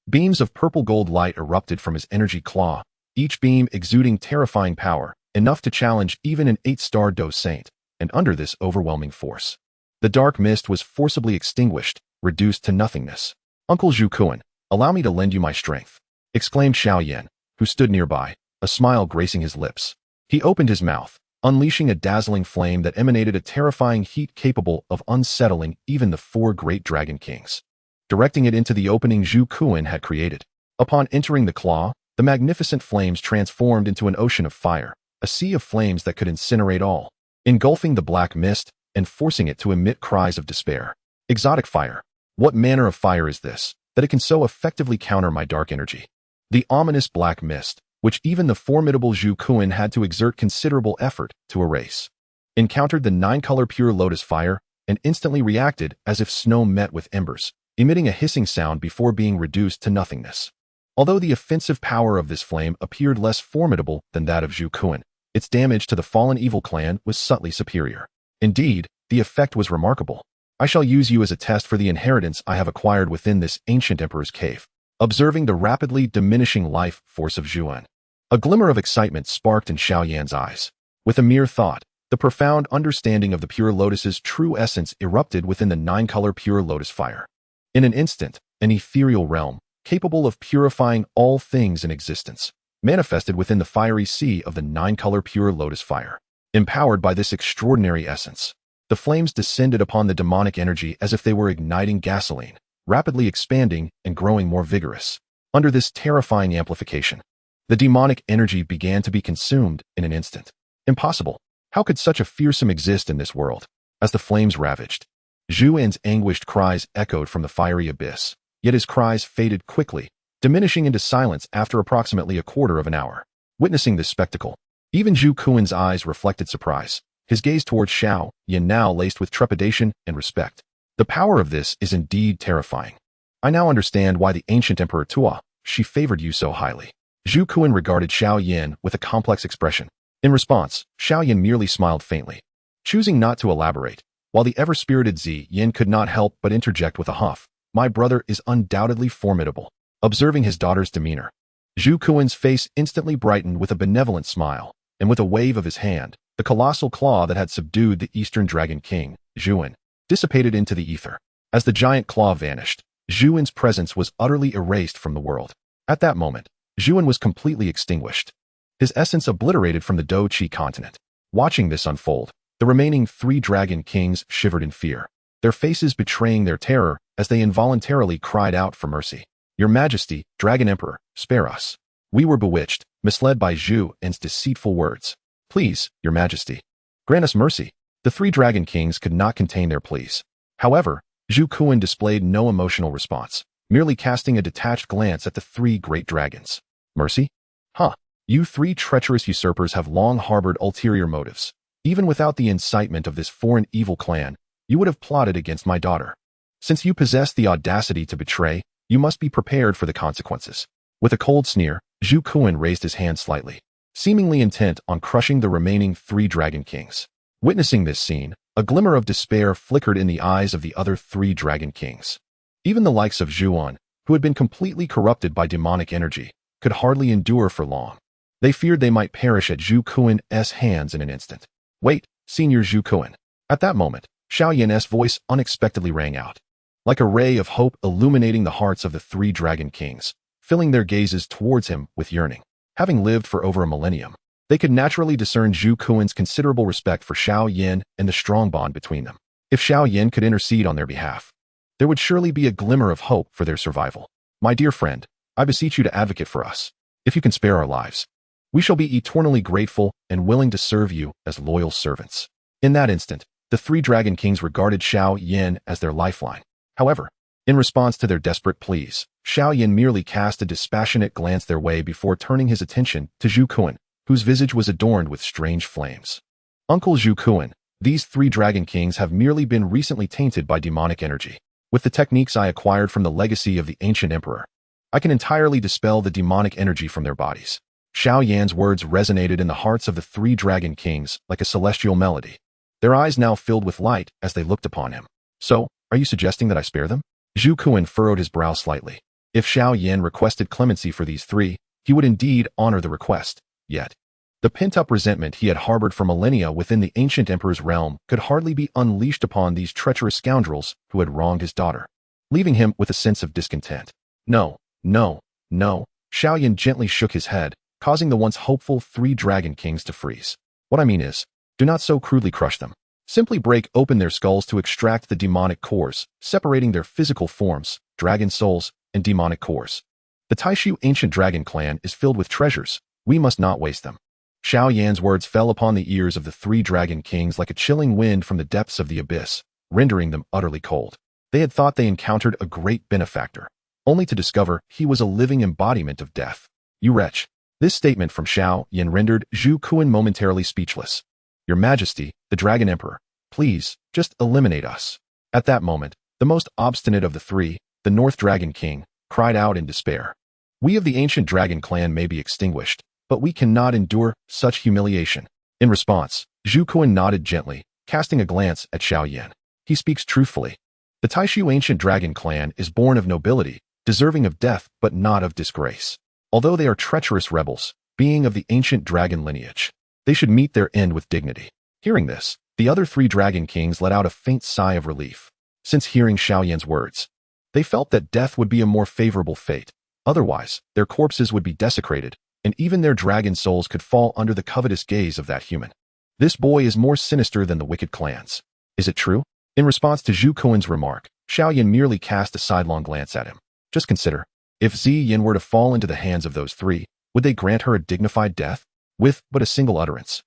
beams of purple gold light erupted from his energy claw, each beam exuding terrifying power, enough to challenge even an 8-star Dou saint, and under this overwhelming force, the dark mist was forcibly extinguished, reduced to nothingness. Uncle Zhu Kuan, allow me to lend you my strength, exclaimed Xiao Yan, who stood nearby, a smile gracing his lips. He opened his mouth, unleashing a dazzling flame that emanated a terrifying heat capable of unsettling even the 4 great dragon kings, directing it into the opening Zhu Kuan had created. Upon entering the claw, the magnificent flames transformed into an ocean of fire, a sea of flames that could incinerate all, engulfing the black mist and forcing it to emit cries of despair. Exotic fire. What manner of fire is this, that it can so effectively counter my dark energy? The ominous black mist, which even the formidable Zhu Kuan had to exert considerable effort to erase, encountered the 9-color pure lotus fire and instantly reacted as if snow met with embers, emitting a hissing sound before being reduced to nothingness. Although the offensive power of this flame appeared less formidable than that of Zhu Kuan, its damage to the fallen evil clan was subtly superior. Indeed, the effect was remarkable. I shall use you as a test for the inheritance I have acquired within this ancient emperor's cave. Observing the rapidly diminishing life force of Zhuan, a glimmer of excitement sparked in Xiao Yan's eyes. With a mere thought, the profound understanding of the pure lotus's true essence erupted within the 9-color pure lotus fire. In an instant, an ethereal realm, capable of purifying all things in existence, manifested within the fiery sea of the 9-color pure lotus fire. Empowered by this extraordinary essence, the flames descended upon the demonic energy as if they were igniting gasoline, rapidly expanding and growing more vigorous. Under this terrifying amplification, the demonic energy began to be consumed in an instant. Impossible. How could such a fearsome exist in this world? As the flames ravaged, Zhu An's anguished cries echoed from the fiery abyss, yet his cries faded quickly, diminishing into silence after approximately a quarter of an hour. Witnessing this spectacle, even Zhu Kuan's eyes reflected surprise, his gaze towards Xiao Yan now laced with trepidation and respect. The power of this is indeed terrifying. I now understand why the ancient Emperor Tua, she favored you so highly. Zhu Kuan regarded Xiao Yan with a complex expression. In response, Xiao Yan merely smiled faintly, choosing not to elaborate, while the ever-spirited Zi Yin could not help but interject with a huff. My brother is undoubtedly formidable. Observing his daughter's demeanor, Zhu Kuan's face instantly brightened with a benevolent smile, and with a wave of his hand, the colossal claw that had subdued the Eastern Dragon King, Zhuan, dissipated into the ether. As the giant claw vanished, Zhu Yun's presence was utterly erased from the world. At that moment, Zhu Yun was completely extinguished, his essence obliterated from the Dou Qi continent. Watching this unfold, the remaining 3 dragon kings shivered in fear, their faces betraying their terror as they involuntarily cried out for mercy. Your Majesty, Dragon Emperor, spare us. We were bewitched, misled by Zhu Yun's deceitful words. Please, Your Majesty, grant us mercy. The 3 dragon kings could not contain their pleas. However, Zhu Yun displayed no emotional response, merely casting a detached glance at the 3 great dragons. Mercy? Huh. You 3 treacherous usurpers have long harbored ulterior motives. Even without the incitement of this foreign evil clan, you would have plotted against my daughter. Since you possess the audacity to betray, you must be prepared for the consequences. With a cold sneer, Zhu Yun raised his hand slightly, seemingly intent on crushing the remaining 3 dragon kings. Witnessing this scene, a glimmer of despair flickered in the eyes of the other 3 dragon kings. Even the likes of Zhu Yun, who had been completely corrupted by demonic energy, could hardly endure for long. They feared they might perish at Zhu Yun's hands in an instant. Wait, Senior Zhu Yun. At that moment, Xiao Yan's voice unexpectedly rang out, like a ray of hope illuminating the hearts of the 3 dragon kings, filling their gazes towards him with yearning. Having lived for over a millennium, they could naturally discern Zhu Yun's considerable respect for Xiao Yan and the strong bond between them. If Xiao Yan could intercede on their behalf, there would surely be a glimmer of hope for their survival. My dear friend, I beseech you to advocate for us. If you can spare our lives, we shall be eternally grateful and willing to serve you as loyal servants. In that instant, the 3 dragon kings regarded Xiao Yan as their lifeline. However, in response to their desperate pleas, Xiao Yan merely cast a dispassionate glance their way before turning his attention to Zhu Yun, whose visage was adorned with strange flames. Uncle Zhu Yun, these 3 dragon kings have merely been recently tainted by demonic energy. With the techniques I acquired from the legacy of the ancient emperor, I can entirely dispel the demonic energy from their bodies. Xiao Yan's words resonated in the hearts of the 3 dragon kings like a celestial melody. Their eyes now filled with light as they looked upon him. So, are you suggesting that I spare them? Zhu Yun furrowed his brow slightly. If Xiao Yan requested clemency for these 3, he would indeed honor the request. Yet, the pent-up resentment he had harbored for millennia within the ancient emperor's realm could hardly be unleashed upon these treacherous scoundrels who had wronged his daughter, leaving him with a sense of discontent. No, no, no. Xiao Yan gently shook his head, causing the once hopeful 3 dragon kings to freeze. What I mean is, do not so crudely crush them. Simply break open their skulls to extract the demonic cores, separating their physical forms, dragon souls, and demonic cores. The Taishu ancient dragon clan is filled with treasures. We must not waste them. Xiao Yan's words fell upon the ears of the 3 dragon kings like a chilling wind from the depths of the abyss, rendering them utterly cold. They had thought they encountered a great benefactor, only to discover he was a living embodiment of death. You wretch. This statement from Xiao Yan rendered Zhu Yun momentarily speechless. Your Majesty, the Dragon Emperor, please, just eliminate us. At that moment, the most obstinate of the 3, the North Dragon King, cried out in despair. We of the ancient dragon clan may be extinguished, but we cannot endure such humiliation. In response, Zhu Yun nodded gently, casting a glance at Xiao Yan. He speaks truthfully. The Taishu ancient dragon clan is born of nobility, deserving of death but not of disgrace. Although they are treacherous rebels, being of the ancient dragon lineage, they should meet their end with dignity. Hearing this, the other 3 dragon kings let out a faint sigh of relief. Since hearing Xiao Yan's words, they felt that death would be a more favorable fate. Otherwise, their corpses would be desecrated, and even their dragon souls could fall under the covetous gaze of that human. This boy is more sinister than the wicked clans. Is it true? In response to Zhu Yun's remark, Xiao Yan merely cast a sidelong glance at him. Just consider, if Ziyin were to fall into the hands of those 3, would they grant her a dignified death? With but a single utterance.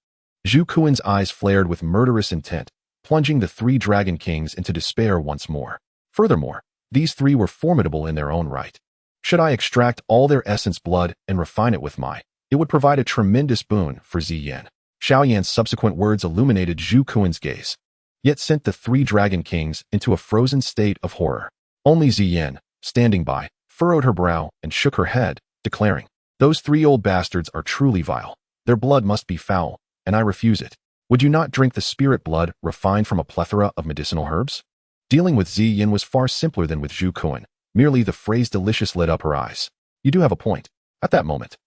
Zhu Yun's eyes flared with murderous intent, plunging the 3 dragon kings into despair once more. Furthermore, these 3 were formidable in their own right. Should I extract all their essence blood and refine it with it would provide a tremendous boon for Ziyin. Xiao Yan's subsequent words illuminated Zhu Yun's gaze, yet sent the 3 dragon kings into a frozen state of horror. Only Ziyin, standing by, furrowed her brow and shook her head, declaring, those 3 old bastards are truly vile. Their blood must be foul, and I refuse it. Would you not drink the spirit blood refined from a plethora of medicinal herbs? Dealing with Ziyin was far simpler than with Zhu Yun. Merely the phrase delicious lit up her eyes. You do have a point. At that moment,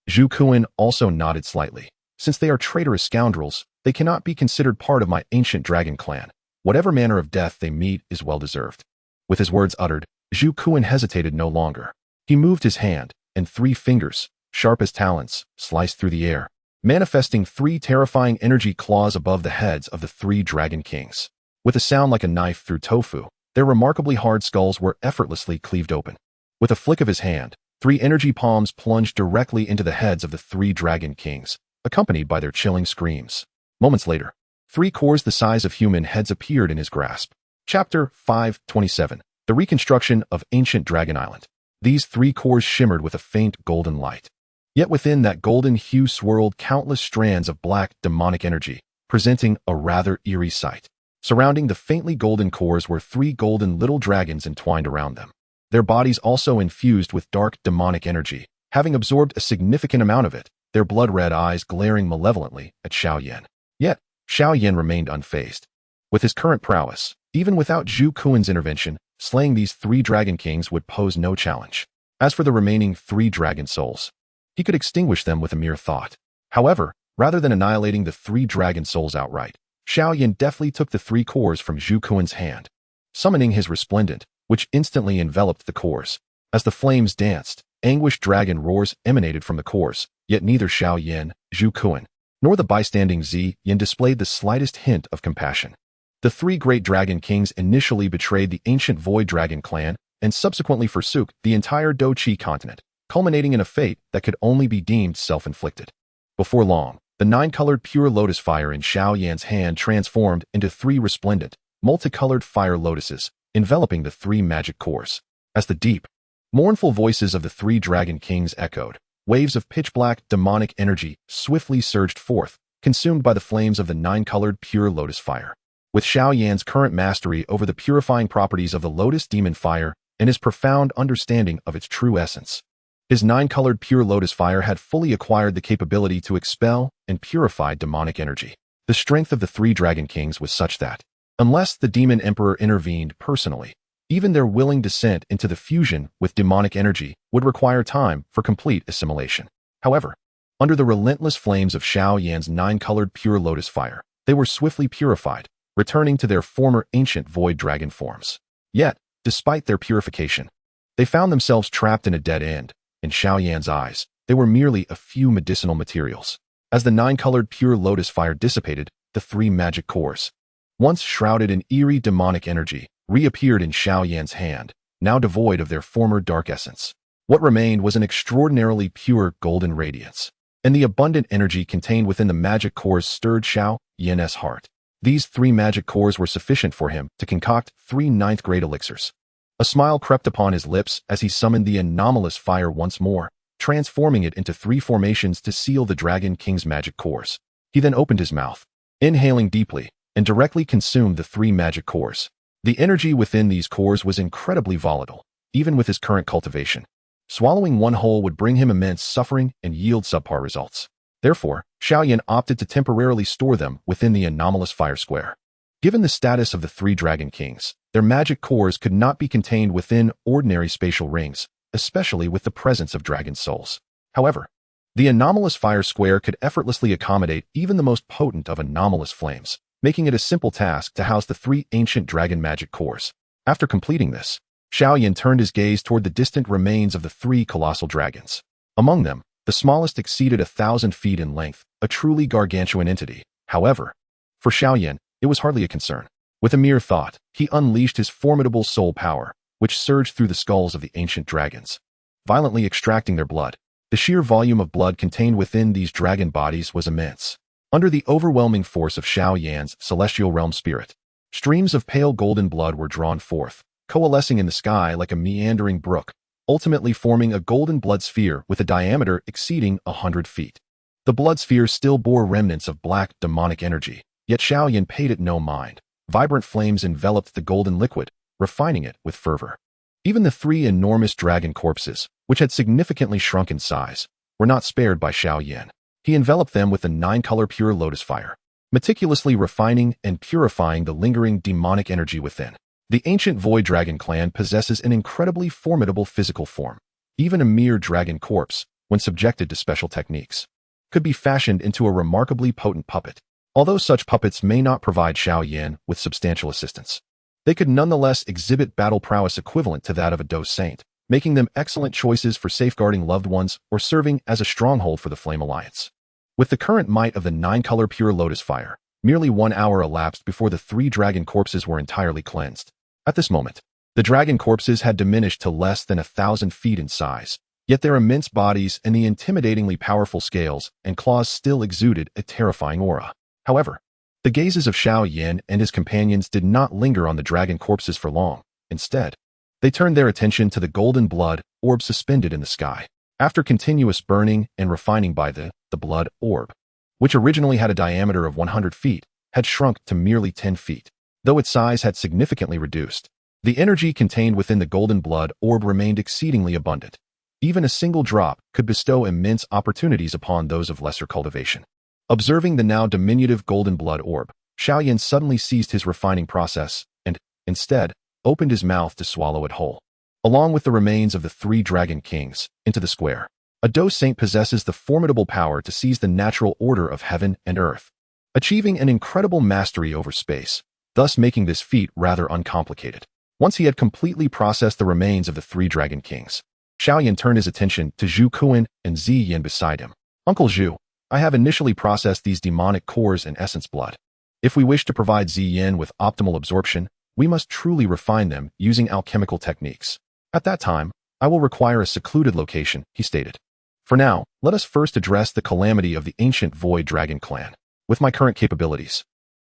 Zhu Yun also nodded slightly. Since they are traitorous scoundrels, they cannot be considered part of my ancient dragon clan. Whatever manner of death they meet is well deserved. With his words uttered, Zhu Kuan hesitated no longer. He moved his hand, and 3 fingers, sharp as talons, sliced through the air, manifesting 3 terrifying energy claws above the heads of the 3 dragon kings. With a sound like a knife through tofu, their remarkably hard skulls were effortlessly cleaved open. With a flick of his hand, 3 energy palms plunged directly into the heads of the 3 dragon kings, accompanied by their chilling screams. Moments later, 3 cores the size of human heads appeared in his grasp. Chapter 527. The Reconstruction of Ancient Dragon Island. These 3 cores shimmered with a faint golden light. Yet within that golden hue swirled countless strands of black, demonic energy, presenting a rather eerie sight. Surrounding the faintly golden cores were 3 golden little dragons entwined around them. Their bodies also infused with dark, demonic energy, having absorbed a significant amount of it, their blood-red eyes glaring malevolently at Xiao Yan. Yet, Xiao Yan remained unfazed. With his current prowess, even without Zhu Kuan's intervention, slaying these 3 dragon kings would pose no challenge. As for the remaining 3 dragon souls, he could extinguish them with a mere thought. However, rather than annihilating the 3 dragon souls outright, Xiao Yan deftly took the 3 cores from Zhu Kuan's hand, summoning his resplendent, which instantly enveloped the cores. As the flames danced, anguished dragon roars emanated from the cores, yet neither Xiao Yan, Zhu Kuan, nor the bystanding Zi Yan displayed the slightest hint of compassion. The 3 great dragon kings initially betrayed the ancient Void Dragon clan and subsequently forsook the entire Dou Qi continent, culminating in a fate that could only be deemed self-inflicted. Before long, the 9-colored pure lotus fire in Xiao Yan's hand transformed into 3 resplendent, multicolored fire lotuses, enveloping the 3 magic cores. As the deep, mournful voices of the 3 dragon kings echoed, waves of pitch-black, demonic energy swiftly surged forth, consumed by the flames of the 9-colored pure lotus fire. With Xiao Yan's current mastery over the purifying properties of the lotus demon fire and his profound understanding of its true essence, his 9-colored pure lotus fire had fully acquired the capability to expel and purify demonic energy. The strength of the 3 dragon kings was such that, unless the demon emperor intervened personally, even their willing descent into the fusion with demonic energy would require time for complete assimilation. However, under the relentless flames of Xiao Yan's 9-colored pure lotus fire, they were swiftly purified, returning to their former ancient void dragon forms. Yet, despite their purification, they found themselves trapped in a dead end. In Xiao Yan's eyes, they were merely a few medicinal materials. As the 9-colored pure lotus fire dissipated, the 3 magic cores, once shrouded in eerie demonic energy, reappeared in Xiao Yan's hand, now devoid of their former dark essence. What remained was an extraordinarily pure golden radiance, and the abundant energy contained within the magic cores stirred Xiao Yan's heart. These 3 magic cores were sufficient for him to concoct 3 ninth-grade elixirs. A smile crept upon his lips as he summoned the anomalous fire once more, transforming it into 3 formations to seal the Dragon King's magic cores. He then opened his mouth, inhaling deeply, and directly consumed the 3 magic cores. The energy within these cores was incredibly volatile, even with his current cultivation. Swallowing one whole would bring him immense suffering and yield subpar results. Therefore, Xiao Yan opted to temporarily store them within the anomalous fire square. Given the status of the 3 dragon kings, their magic cores could not be contained within ordinary spatial rings, especially with the presence of dragon souls. However, the anomalous fire square could effortlessly accommodate even the most potent of anomalous flames, making it a simple task to house the 3 ancient dragon magic cores. After completing this, Xiao Yan turned his gaze toward the distant remains of the 3 colossal dragons. Among them, the smallest exceeded 1,000 feet in length, a truly gargantuan entity. However, for Xiao Yan, it was hardly a concern. With a mere thought, he unleashed his formidable soul power, which surged through the skulls of the ancient dragons, violently extracting their blood. The sheer volume of blood contained within these dragon bodies was immense. Under the overwhelming force of Xiao Yan's celestial realm spirit, streams of pale golden blood were drawn forth, coalescing in the sky like a meandering brook, ultimately forming a golden blood sphere with a diameter exceeding 100 feet. The blood sphere still bore remnants of black, demonic energy, yet Xiao Yan paid it no mind. Vibrant flames enveloped the golden liquid, refining it with fervor. Even the 3 enormous dragon corpses, which had significantly shrunk in size, were not spared by Xiao Yan. He enveloped them with the 9-color pure lotus fire, meticulously refining and purifying the lingering demonic energy within. The ancient Void Dragon clan possesses an incredibly formidable physical form. Even a mere dragon corpse, when subjected to special techniques, could be fashioned into a remarkably potent puppet, although such puppets may not provide Xiao Yan with substantial assistance. they could nonetheless exhibit battle prowess equivalent to that of a Dou Saint, making them excellent choices for safeguarding loved ones or serving as a stronghold for the Flame Alliance. With the current might of the 9-color pure lotus fire, merely 1 hour elapsed before the 3 dragon corpses were entirely cleansed. At this moment, the dragon corpses had diminished to less than 1,000 feet in size, yet their immense bodies and the intimidatingly powerful scales and claws still exuded a terrifying aura. However, the gazes of Xiao Yan and his companions did not linger on the dragon corpses for long. Instead, they turned their attention to the golden blood orb suspended in the sky. After continuous burning and refining by the blood orb, which originally had a diameter of 100 feet, had shrunk to merely 10 feet. Though its size had significantly reduced, the energy contained within the golden blood orb remained exceedingly abundant. Even a single drop could bestow immense opportunities upon those of lesser cultivation. Observing the now diminutive golden blood orb, Xiao Yan suddenly ceased his refining process and, instead, opened his mouth to swallow it whole. Along with the remains of the 3 dragon kings, into the square, a Dou Saint possesses the formidable power to seize the natural order of heaven and earth, achieving an incredible mastery over space, thus making this feat rather uncomplicated. Once he had completely processed the remains of the 3 dragon kings, Xiao Yan turned his attention to Zhu Kuan and Zi Yan beside him. Uncle Zhu, I have initially processed these demonic cores and essence blood. If we wish to provide Zi Yan with optimal absorption, we must truly refine them using alchemical techniques. At that time, I will require a secluded location, he stated. For now, let us first address the calamity of the ancient Void Dragon clan. With my current capabilities,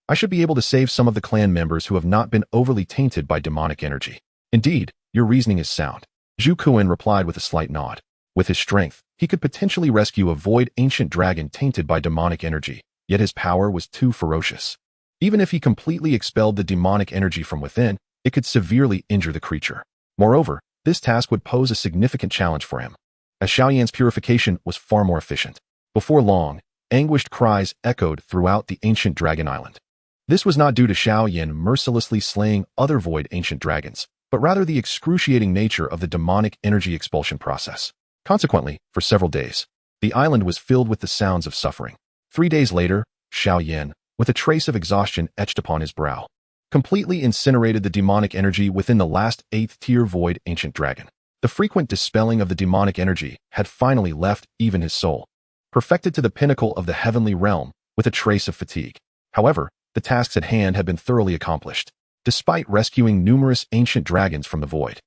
I should be able to save some of the clan members who have not been overly tainted by demonic energy. Indeed, your reasoning is sound. Zhu Kuan replied with a slight nod. With his strength, he could potentially rescue a void ancient dragon tainted by demonic energy, yet his power was too ferocious. Even if he completely expelled the demonic energy from within, it could severely injure the creature. Moreover, this task would pose a significant challenge for him, as Xiao Yan's purification was far more efficient. Before long, anguished cries echoed throughout the ancient dragon island. This was not due to Xiao Yan mercilessly slaying other void ancient dragons, but rather the excruciating nature of the demonic energy expulsion process. Consequently, for several days, the island was filled with the sounds of suffering. 3 days later, Xiao Yan, with a trace of exhaustion etched upon his brow, completely incinerated the demonic energy within the last 8th-tier void ancient dragon. The frequent dispelling of the demonic energy had finally left even his soul, perfected to the pinnacle of the heavenly realm with a trace of fatigue. However, the tasks at hand had been thoroughly accomplished, despite rescuing numerous ancient dragons from the void.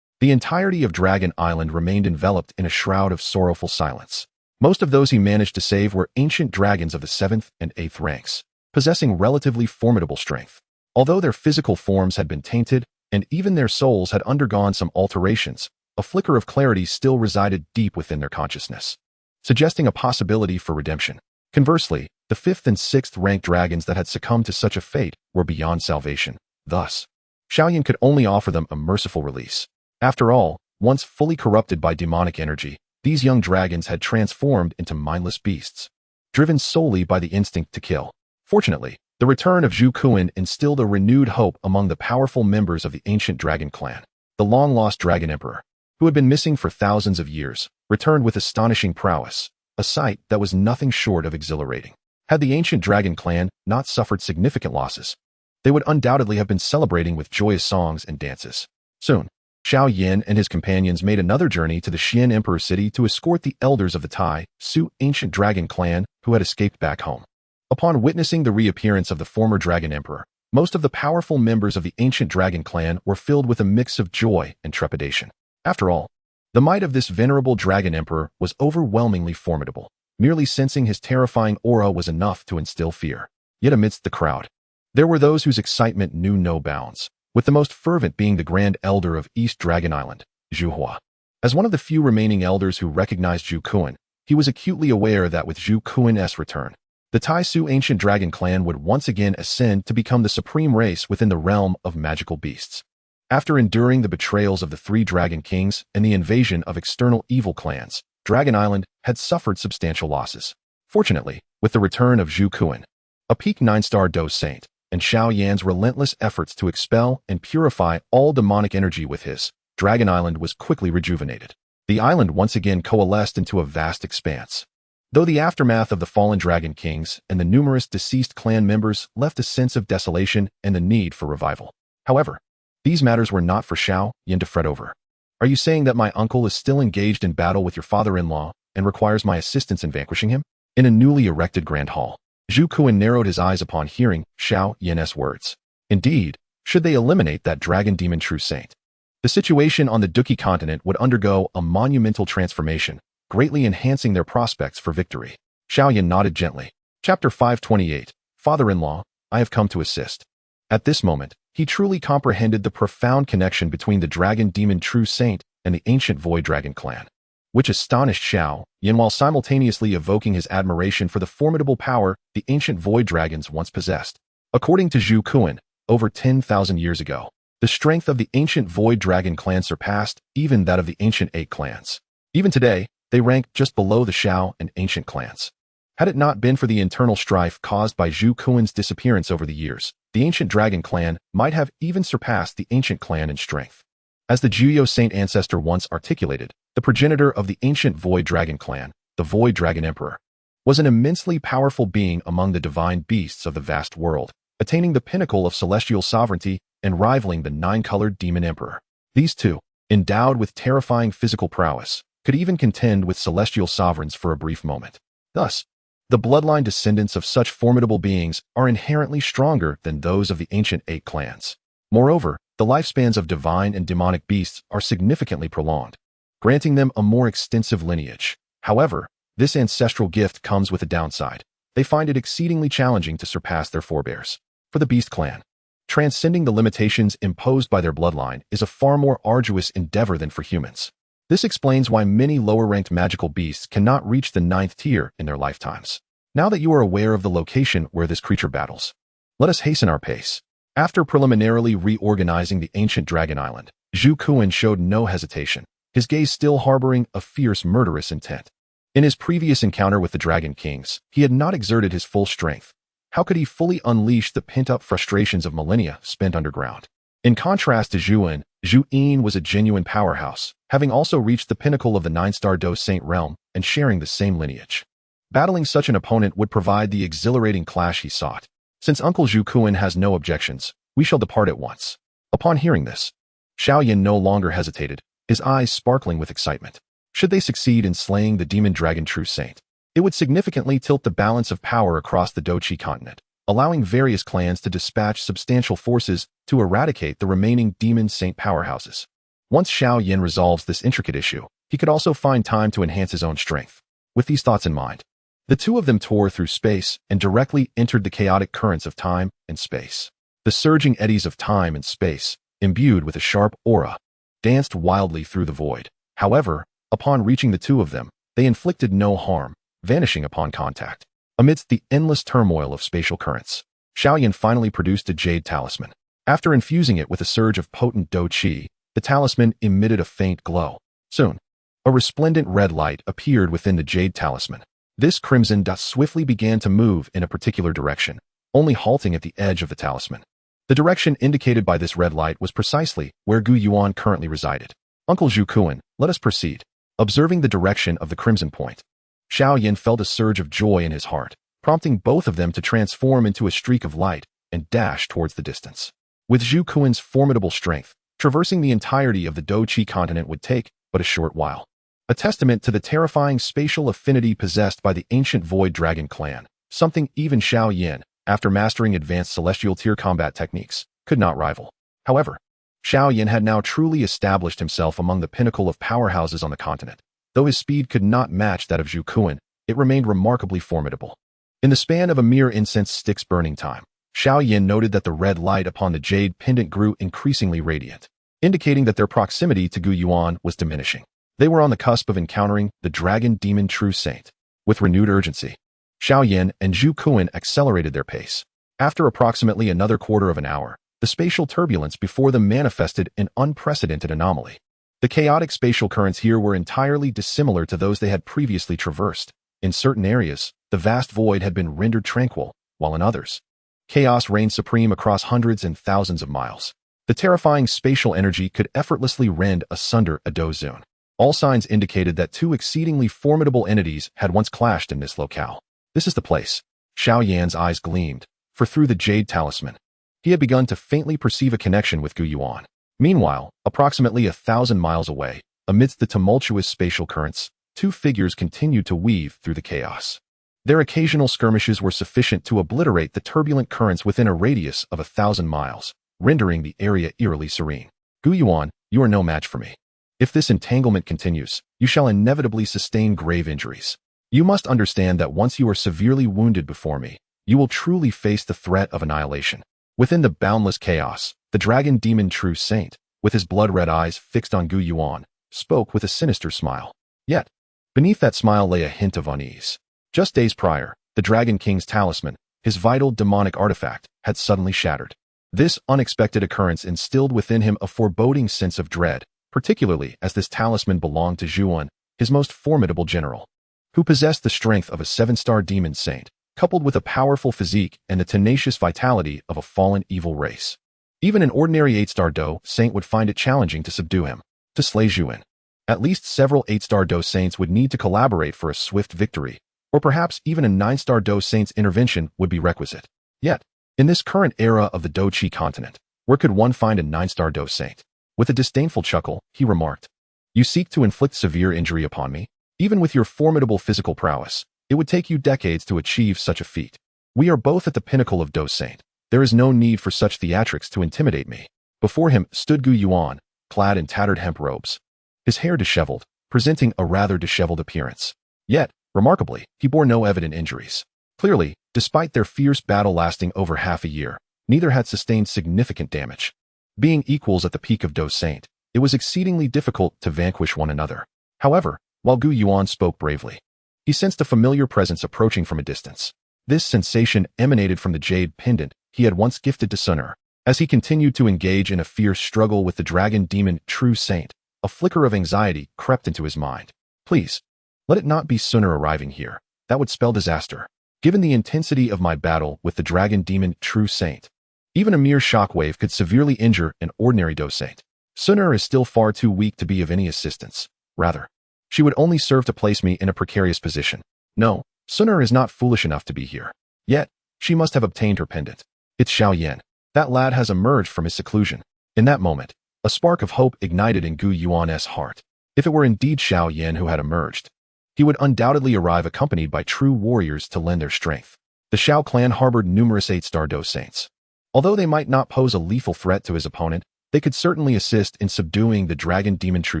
The entirety of Dragon Island remained enveloped in a shroud of sorrowful silence. Most of those he managed to save were ancient dragons of the 7th and 8th ranks, possessing relatively formidable strength. Although their physical forms had been tainted, and even their souls had undergone some alterations, a flicker of clarity still resided deep within their consciousness, suggesting a possibility for redemption. Conversely, the 5th and 6th ranked dragons that had succumbed to such a fate were beyond salvation. Thus, Xiao Yan could only offer them a merciful release. After all, once fully corrupted by demonic energy, these young dragons had transformed into mindless beasts, driven solely by the instinct to kill. Fortunately, the return of Zhu Kuan instilled a renewed hope among the powerful members of the ancient dragon clan. The long-lost Dragon Emperor, who had been missing for thousands of years, returned with astonishing prowess, a sight that was nothing short of exhilarating. Had the ancient dragon clan not suffered significant losses, they would undoubtedly have been celebrating with joyous songs and dances. Soon, Xiao Yan and his companions made another journey to the Xian Emperor city to escort the elders of the Tai Su ancient dragon clan who had escaped back home. Upon witnessing the reappearance of the former Dragon Emperor, most of the powerful members of the ancient dragon clan were filled with a mix of joy and trepidation. After all, the might of this venerable Dragon Emperor was overwhelmingly formidable. Merely sensing his terrifying aura was enough to instill fear. Yet amidst the crowd, there were those whose excitement knew no bounds, with the most fervent being the Grand Elder of East Dragon Island, Zhu Hua. As one of the few remaining elders who recognized Zhu Kuan, he was acutely aware that with Zhu Kuan's return, the Tai Su ancient dragon clan would once again ascend to become the supreme race within the realm of magical beasts. After enduring the betrayals of the 3 dragon kings and the invasion of external evil clans, Dragon Island had suffered substantial losses. Fortunately, with the return of Zhu Kuan, a peak 9-star Dou Saint, and Xiao Yan's relentless efforts to expel and purify all demonic energy with his, Dragon Island was quickly rejuvenated. The island once again coalesced into a vast expanse. Though the aftermath of the fallen Dragon Kings and the numerous deceased clan members left a sense of desolation and the need for revival. However, These matters were not for Xiao Yan to fret over. Are you saying that my uncle is still engaged in battle with your father-in-law and requires my assistance in vanquishing him? In a newly erected grand hall, Zhu Kuan narrowed his eyes upon hearing Xiao Yan's words. Indeed, should they eliminate that dragon demon true saint, the situation on the Duki continent would undergo a monumental transformation, greatly enhancing their prospects for victory. Xiao Yan nodded gently. Chapter 528. Father-in-law, I have come to assist. At this moment, he truly comprehended the profound connection between the dragon demon true saint and the ancient void dragon clan, which astonished Xiao Yan while simultaneously evoking his admiration for the formidable power the ancient void dragons once possessed. According to Zhu Kuan, over 10,000 years ago, the strength of the ancient void dragon clan surpassed even that of the ancient 8 clans. Even today, they rank just below the Xiao and ancient clans. Had it not been for the internal strife caused by Zhu Kuan's disappearance over the years, the ancient dragon clan might have even surpassed the ancient clan in strength. As the Juyo saint ancestor once articulated, the progenitor of the ancient void dragon clan, the void dragon emperor, was an immensely powerful being among the divine beasts of the vast world, attaining the pinnacle of celestial sovereignty and rivaling the 9-colored demon emperor. These two, endowed with terrifying physical prowess, could even contend with celestial sovereigns for a brief moment. Thus, the bloodline descendants of such formidable beings are inherently stronger than those of the ancient 8 clans. Moreover, the lifespans of divine and demonic beasts are significantly prolonged, granting them a more extensive lineage. However, this ancestral gift comes with a downside. They find it exceedingly challenging to surpass their forebears. For the beast clan, transcending the limitations imposed by their bloodline is a far more arduous endeavor than for humans. This explains why many lower-ranked magical beasts cannot reach the 9th tier in their lifetimes. Now that you are aware of the location where this creature battles, let us hasten our pace. After preliminarily reorganizing the ancient dragon island, Zhu Kuan showed no hesitation, his gaze still harboring a fierce, murderous intent. In his previous encounter with the Dragon Kings, he had not exerted his full strength. How could he fully unleash the pent-up frustrations of millennia spent underground? In contrast to Zhu Yan was a genuine powerhouse, having also reached the pinnacle of the 9-star Dou Saint realm and sharing the same lineage. Battling such an opponent would provide the exhilarating clash he sought. Since Uncle Zhu Kuan has no objections, we shall depart at once. Upon hearing this, Xiao Yan no longer hesitated, his eyes sparkling with excitement. Should they succeed in slaying the demon dragon true saint, it would significantly tilt the balance of power across the Douqi continent, allowing various clans to dispatch substantial forces to eradicate the remaining demon saint powerhouses. Once Xiao Yan resolves this intricate issue, he could also find time to enhance his own strength. With these thoughts in mind, the two of them tore through space and directly entered the chaotic currents of time and space. The surging eddies of time and space, imbued with a sharp aura, danced wildly through the void. However, upon reaching the two of them, they inflicted no harm, vanishing upon contact. Amidst the endless turmoil of spatial currents, Xiao Yan finally produced a jade talisman. After infusing it with a surge of potent Dou Qi, the talisman emitted a faint glow. Soon, a resplendent red light appeared within the jade talisman. This crimson dot swiftly began to move in a particular direction, only halting at the edge of the talisman. The direction indicated by this red light was precisely where Gu Yuan currently resided. Uncle Zhu Kuan, let us proceed. Observing the direction of the crimson point, Xiao Yan felt a surge of joy in his heart, prompting both of them to transform into a streak of light and dash towards the distance. With Zhu Kuan's formidable strength, traversing the entirety of the Douqi continent would take but a short while. A testament to the terrifying spatial affinity possessed by the ancient Void Dragon clan, something even Xiao Yan, after mastering advanced celestial tier combat techniques, could not rival. However, Xiao Yan had now truly established himself among the pinnacle of powerhouses on the continent. Though his speed could not match that of Zhu Kuan, it remained remarkably formidable. In the span of a mere incense stick's burning time, Xiao Yan noted that the red light upon the jade pendant grew increasingly radiant, indicating that their proximity to Gu Yuan was diminishing. They were on the cusp of encountering the dragon demon true saint. With renewed urgency, Xiao Yan and Zhu Kuan accelerated their pace. After approximately another quarter of an hour, the spatial turbulence before them manifested an unprecedented anomaly. The chaotic spatial currents here were entirely dissimilar to those they had previously traversed. In certain areas, the vast void had been rendered tranquil, while in others, chaos reigned supreme across hundreds and thousands of miles. The terrifying spatial energy could effortlessly rend asunder a Dou zone. All signs indicated that two exceedingly formidable entities had once clashed in this locale. This is the place. Xiao Yan's eyes gleamed, for through the jade talisman, He had begun to faintly perceive a connection with Gu Yuan. Meanwhile, approximately 1,000 miles away, amidst the tumultuous spatial currents, two figures continued to weave through the chaos. Their occasional skirmishes were sufficient to obliterate the turbulent currents within a radius of 1,000 miles, rendering the area eerily serene. Gu Yuan, you are no match for me. If this entanglement continues, you shall inevitably sustain grave injuries. You must understand that once you are severely wounded before me, you will truly face the threat of annihilation. Within the boundless chaos, the dragon demon True Saint, with his blood-red eyes fixed on Gu Yuan, spoke with a sinister smile. Yet, beneath that smile lay a hint of unease. Just days prior, the Dragon King's talisman, his vital demonic artifact, had suddenly shattered. This unexpected occurrence instilled within him a foreboding sense of dread, particularly as this talisman belonged to Zhuan, his most formidable general, who possessed the strength of a 7-star demon saint, coupled with a powerful physique and the tenacious vitality of a fallen evil race. Even an ordinary 8-star Dou saint would find it challenging to subdue him. To slay Zhuan, at least several 8-star Dou saints would need to collaborate for a swift victory, or perhaps even a 9-star Dou saint's intervention would be requisite. Yet, in this current era of the Dou Qi continent, where could one find a 9-star Dou saint? With a disdainful chuckle, he remarked, "You seek to inflict severe injury upon me? Even with your formidable physical prowess, it would take you decades to achieve such a feat. We are both at the pinnacle of Dou Saint. There is no need for such theatrics to intimidate me." Before him stood Gu Yuan, clad in tattered hemp robes, his hair disheveled, presenting a rather disheveled appearance. Yet, remarkably, he bore no evident injuries. Clearly, despite their fierce battle lasting over half a year, neither had sustained significant damage. Being equals at the peak of Dou Saint, it was exceedingly difficult to vanquish one another. However, while Gu Yuan spoke bravely, he sensed a familiar presence approaching from a distance. This sensation emanated from the jade pendant he had once gifted to Sun Er. As he continued to engage in a fierce struggle with the dragon demon True Saint, a flicker of anxiety crept into his mind. Please, let it not be Sun Er arriving here. That would spell disaster. Given the intensity of my battle with the dragon demon True Saint, even a mere shockwave could severely injure an ordinary Dou Saint. Sun Er is still far too weak to be of any assistance. Rather, she would only serve to place me in a precarious position. No, Sun Er is not foolish enough to be here. Yet, she must have obtained her pendant. It's Xiao Yan. That lad has emerged from his seclusion. In that moment, a spark of hope ignited in Gu Yuan's heart. If it were indeed Xiao Yan who had emerged, he would undoubtedly arrive accompanied by true warriors to lend their strength. The Xiao clan harbored numerous 8-star Dou saints. Although they might not pose a lethal threat to his opponent, they could certainly assist in subduing the dragon demon True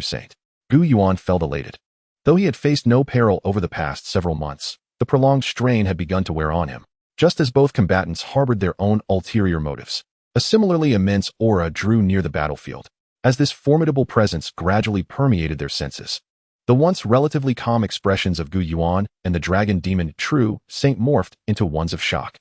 Saint. Gu Yuan felt elated. Though he had faced no peril over the past several months, the prolonged strain had begun to wear on him. Just as both combatants harbored their own ulterior motives, a similarly immense aura drew near the battlefield. As this formidable presence gradually permeated their senses, the once relatively calm expressions of Gu Yuan and the dragon demon True Saint morphed into ones of shock.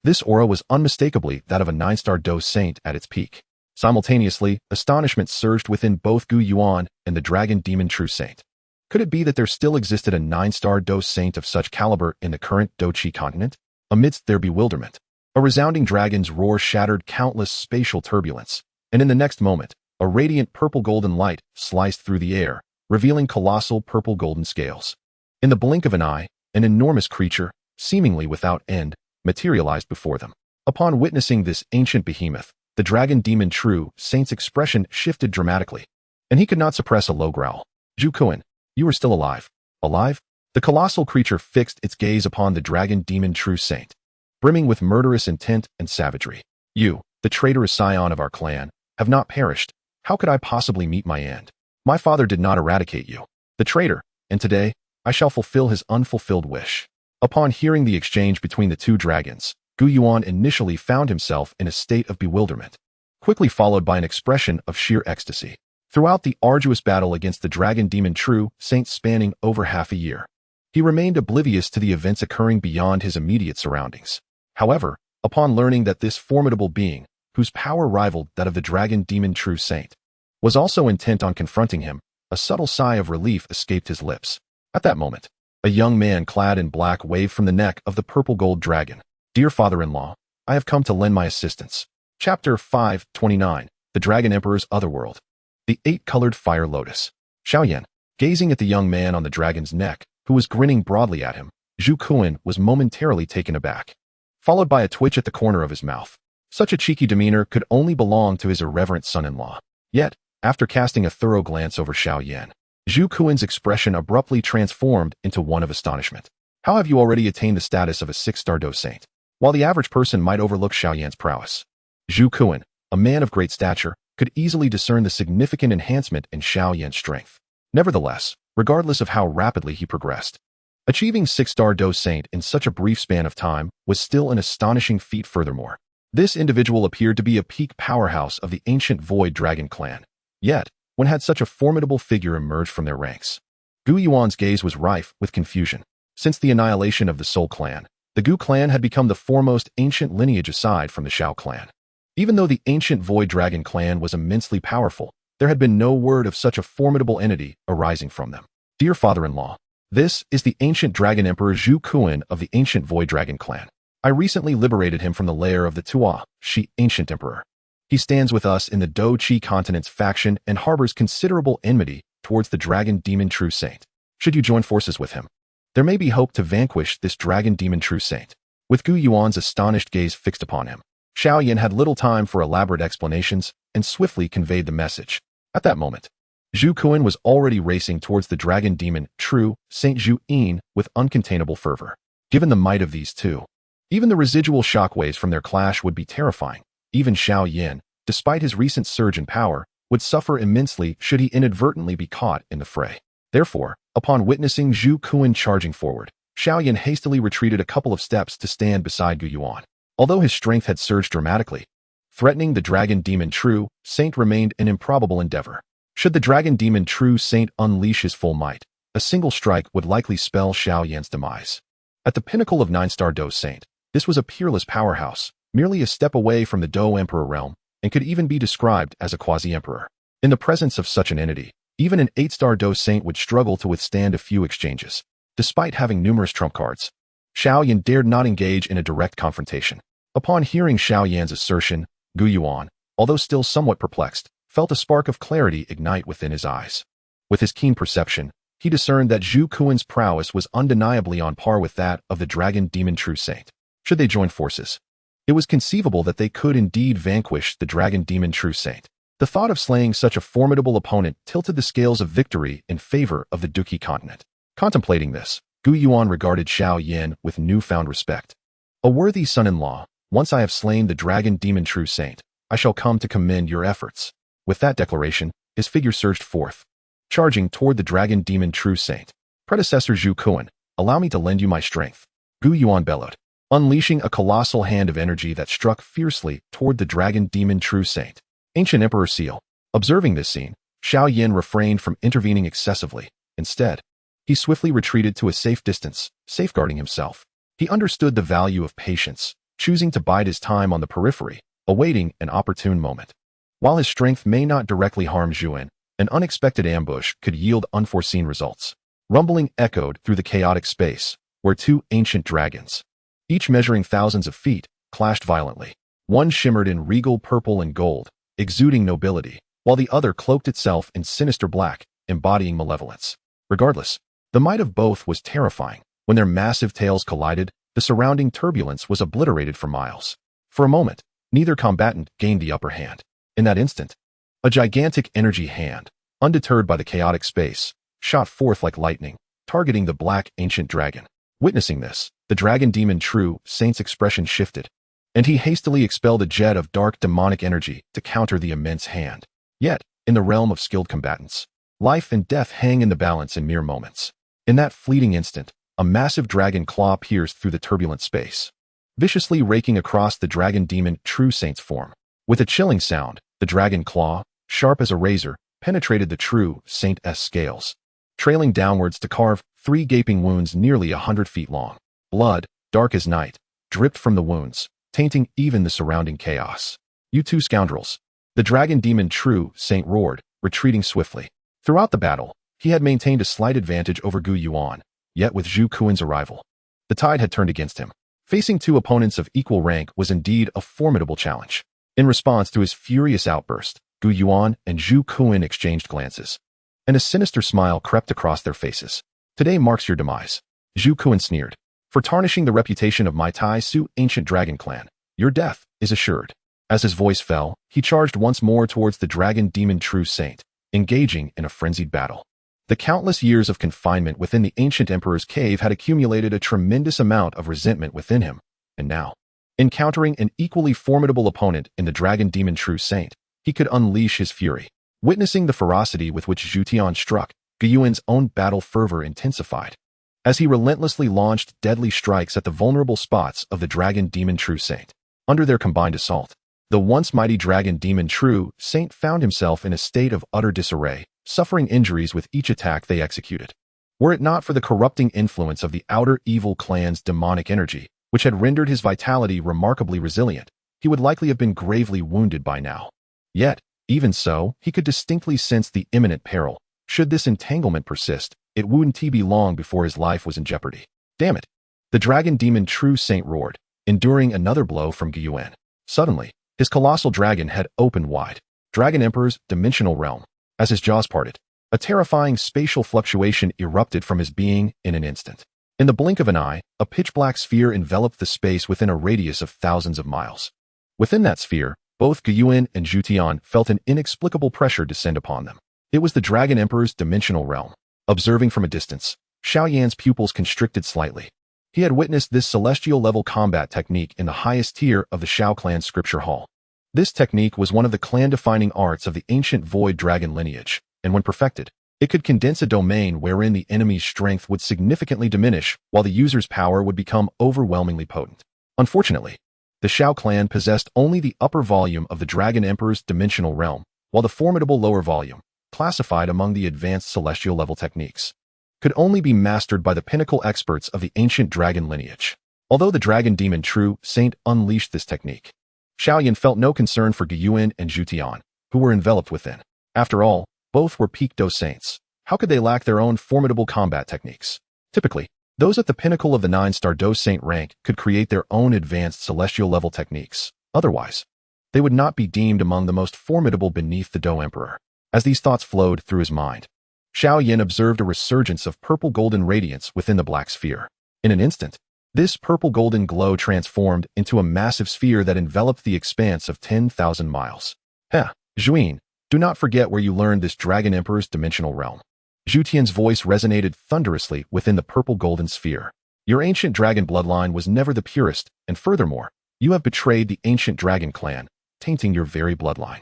This aura was unmistakably that of a 9-star Dou Saint at its peak. Simultaneously, astonishment surged within both Gu Yuan and the dragon demon True Saint. Could it be that there still existed a 9-star Dou Saint of such caliber in the current Dou Qi continent? Amidst their bewilderment, a resounding dragon's roar shattered countless spatial turbulence, and in the next moment, a radiant purple-golden light sliced through the air, revealing colossal purple-golden scales. In the blink of an eye, an enormous creature, seemingly without end, materialized before them. Upon witnessing this ancient behemoth, the dragon demon True Saint's expression shifted dramatically, and he could not suppress a low growl. "Zhu Kuan, you are still alive." Alive? The colossal creature fixed its gaze upon the dragon demon True Saint, brimming with murderous intent and savagery. "You, the traitorous scion of our clan, have not perished. How could I possibly meet my end? My father did not eradicate you, the traitor, and today, I shall fulfill his unfulfilled wish." Upon hearing the exchange between the two dragons, Gu Yuan initially found himself in a state of bewilderment, quickly followed by an expression of sheer ecstasy. Throughout the arduous battle against the dragon demon True Saint spanning over half a year, he remained oblivious to the events occurring beyond his immediate surroundings. However, upon learning that this formidable being, whose power rivaled that of the dragon demon True Saint, was also intent on confronting him, a subtle sigh of relief escaped his lips. At that moment, a young man clad in black waved from the neck of the purple-gold dragon. "Dear father-in-law, I have come to lend my assistance." Chapter 529, The Dragon Emperor's Otherworld. The 8-colored fire lotus. Xiao Yan, gazing at the young man on the dragon's neck, who was grinning broadly at him, Zhu Kuan was momentarily taken aback, followed by a twitch at the corner of his mouth. Such a cheeky demeanor could only belong to his irreverent son-in-law. Yet, after casting a thorough glance over Xiao Yan, Zhu Kuan's expression abruptly transformed into one of astonishment. How have you already attained the status of a 6-star Dou Saint? While the average person might overlook Xiao Yan's prowess, Zhu Kuan, a man of great stature, could easily discern the significant enhancement in Xiao Yan's strength. Nevertheless, regardless of how rapidly he progressed, achieving 6-star Dou Saint in such a brief span of time was still an astonishing feat. Furthermore, this individual appeared to be a peak powerhouse of the ancient Void Dragon clan. Yet, when had such a formidable figure emerged from their ranks? Gu Yuan's gaze was rife with confusion. Since the annihilation of the Soul clan, the Gu clan had become the foremost ancient lineage aside from the Xiao clan. Even though the ancient Void Dragon clan was immensely powerful, there had been no word of such a formidable entity arising from them. Dear father-in-law, this is the ancient Dragon Emperor Zhu Kuan of the ancient Void Dragon clan. I recently liberated him from the lair of the Tua, Shi ancient emperor. He stands with us in the Dou Qi continent's faction and harbors considerable enmity towards the Dragon Demon True Saint. Should you join forces with him, there may be hope to vanquish this Dragon Demon True Saint. With Gu Yuan's astonished gaze fixed upon him, Xiao Yan had little time for elaborate explanations and swiftly conveyed the message. At that moment, Zhu Kuan was already racing towards the Dragon Demon True Saint Zhu Yin with uncontainable fervor. Given the might of these two, even the residual shockwaves from their clash would be terrifying. Even Xiao Yan, despite his recent surge in power, would suffer immensely should he inadvertently be caught in the fray. Therefore, upon witnessing Zhu Kuan charging forward, Xiao Yan hastily retreated a couple of steps to stand beside Gu Yuan. Although his strength had surged dramatically, threatening the Dragon Demon True Saint remained an improbable endeavor. Should the Dragon Demon True Saint unleash his full might, a single strike would likely spell Xiao Yan's demise. At the pinnacle of 9-star Dou Saint, this was a peerless powerhouse, merely a step away from the Dou Emperor realm, and could even be described as a quasi-emperor. In the presence of such an entity, even an 8-star Dou Saint would struggle to withstand a few exchanges. Despite having numerous trump cards, Xiao Yan dared not engage in a direct confrontation. Upon hearing Xiao Yan's assertion, Gu Yuan, although still somewhat perplexed, felt a spark of clarity ignite within his eyes. With his keen perception, he discerned that Zhu Kuan's prowess was undeniably on par with that of the Dragon Demon True Saint. Should they join forces, it was conceivable that they could indeed vanquish the Dragon Demon True Saint. The thought of slaying such a formidable opponent tilted the scales of victory in favor of the Dou Qi continent. Contemplating this, Gu Yuan regarded Xiao Yan with newfound respect. A worthy son-in-law, once I have slain the Dragon Demon True Saint, I shall come to commend your efforts. With that declaration, his figure surged forth, charging toward the Dragon Demon True Saint. Predecessor Zhu Kuan, allow me to lend you my strength. Gu Yuan bellowed, unleashing a colossal hand of energy that struck fiercely toward the Dragon Demon True Saint. Ancient Emperor Seal. Observing this scene, Xiao Yan refrained from intervening excessively. Instead, he swiftly retreated to a safe distance, safeguarding himself. He understood the value of patience, choosing to bide his time on the periphery, awaiting an opportune moment. While his strength may not directly harm Zhuan, an unexpected ambush could yield unforeseen results. Rumbling echoed through the chaotic space, where two ancient dragons, each measuring thousands of feet, clashed violently. One shimmered in regal purple and gold, exuding nobility, while the other cloaked itself in sinister black, embodying malevolence. Regardless, the might of both was terrifying. When their massive tails collided, the surrounding turbulence was obliterated for miles. For a moment, neither combatant gained the upper hand. In that instant, a gigantic energy hand, undeterred by the chaotic space, shot forth like lightning, targeting the black ancient dragon. Witnessing this, the Dragon Demon True Saint's expression shifted, and he hastily expelled a jet of dark demonic energy to counter the immense hand. Yet, in the realm of skilled combatants, life and death hang in the balance in mere moments. In that fleeting instant, a massive dragon claw pierced through the turbulent space, viciously raking across the Dragon Demon True Saint's form. With a chilling sound, the dragon claw, sharp as a razor, penetrated the True Saint's scales, trailing downwards to carve 3 gaping wounds nearly 100 feet long. Blood, dark as night, dripped from the wounds, tainting even the surrounding chaos. You two scoundrels! The Dragon Demon True Saint roared, retreating swiftly. Throughout the battle, he had maintained a slight advantage over Gu Yuan, yet with Zhu Kuan's arrival, the tide had turned against him. Facing two opponents of equal rank was indeed a formidable challenge. In response to his furious outburst, Gu Yuan and Zhu Kuan exchanged glances, and a sinister smile crept across their faces. Today marks your demise. Zhu Kuan sneered. For tarnishing the reputation of my Tai Su ancient dragon clan, your death is assured. As his voice fell, he charged once more towards the dragon demon True Saint, engaging in a frenzied battle. The countless years of confinement within the ancient emperor's cave had accumulated a tremendous amount of resentment within him, and now, encountering an equally formidable opponent in the dragon demon True Saint, he could unleash his fury. Witnessing the ferocity with which Xiao Yan struck, Dou Yuan's own battle fervor intensified. As he relentlessly launched deadly strikes at the vulnerable spots of the dragon demon True Saint. Under their combined assault, the once mighty dragon demon True Saint found himself in a state of utter disarray, suffering injuries with each attack they executed. Were it not for the corrupting influence of the outer evil clan's demonic energy, which had rendered his vitality remarkably resilient, he would likely have been gravely wounded by now. Yet, even so, he could distinctly sense the imminent peril. Should this entanglement persist, it wouldn't be long before his life was in jeopardy. Damn it! The dragon demon True Saint roared, enduring another blow from Dou Yuan. Suddenly, his colossal dragon head opened wide. Dragon Emperor's dimensional realm. As his jaws parted, a terrifying spatial fluctuation erupted from his being in an instant. In the blink of an eye, a pitch-black sphere enveloped the space within a radius of thousands of miles. Within that sphere, both Dou Yuan and Xiao Yan felt an inexplicable pressure descend upon them. It was the Dragon Emperor's dimensional realm. Observing from a distance, Xiao Yan's pupils constricted slightly. He had witnessed this celestial-level combat technique in the highest tier of the Xiao clan scripture hall. This technique was one of the clan-defining arts of the ancient void dragon lineage, and when perfected, it could condense a domain wherein the enemy's strength would significantly diminish while the user's power would become overwhelmingly potent. Unfortunately, the Xiao clan possessed only the upper volume of the Dragon Emperor's dimensional realm, while the formidable lower volume, classified among the advanced celestial-level techniques, could only be mastered by the pinnacle experts of the ancient dragon lineage. Although the dragon demon True Saint unleashed this technique, Xiao Yan felt no concern for Dou Yuan and Xiao Yan, who were enveloped within. After all, both were peak Dou Saints. How could they lack their own formidable combat techniques? Typically, those at the pinnacle of the 9-star Dou Saint rank could create their own advanced celestial-level techniques. Otherwise, they would not be deemed among the most formidable beneath the Dou Emperor. As these thoughts flowed through his mind, Xiao Yan observed a resurgence of purple-golden radiance within the black sphere. In an instant, this purple-golden glow transformed into a massive sphere that enveloped the expanse of 10,000 miles. Heh, Zhuin, do not forget where you learned this Dragon Emperor's dimensional realm. Xiao Tian's voice resonated thunderously within the purple-golden sphere. Your ancient dragon bloodline was never the purest, and furthermore, you have betrayed the ancient dragon clan, tainting your very bloodline.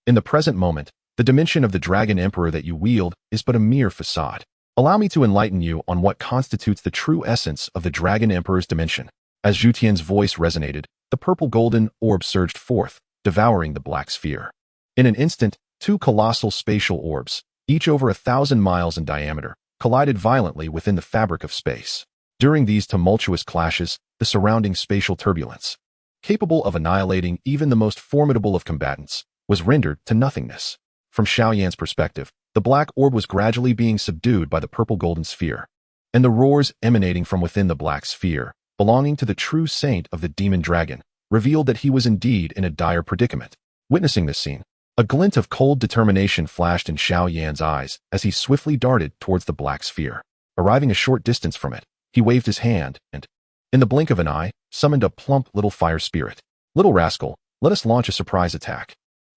In the present moment, the dimension of the Dragon Emperor that you wield is but a mere facade. Allow me to enlighten you on what constitutes the true essence of the Dragon Emperor's dimension. As Xiao Tian's voice resonated, the purple-golden orb surged forth, devouring the black sphere. In an instant, two colossal spatial orbs, each over 1,000 miles in diameter, collided violently within the fabric of space. During these tumultuous clashes, the surrounding spatial turbulence, capable of annihilating even the most formidable of combatants, was rendered to nothingness. From Xiao Yan's perspective, the black orb was gradually being subdued by the purple-golden sphere, and the roars emanating from within the black sphere, belonging to the true saint of the demon dragon, revealed that he was indeed in a dire predicament. Witnessing this scene, a glint of cold determination flashed in Xiao Yan's eyes as he swiftly darted towards the black sphere. Arriving a short distance from it, he waved his hand and, in the blink of an eye, summoned a plump little fire spirit. Little rascal, let us launch a surprise attack.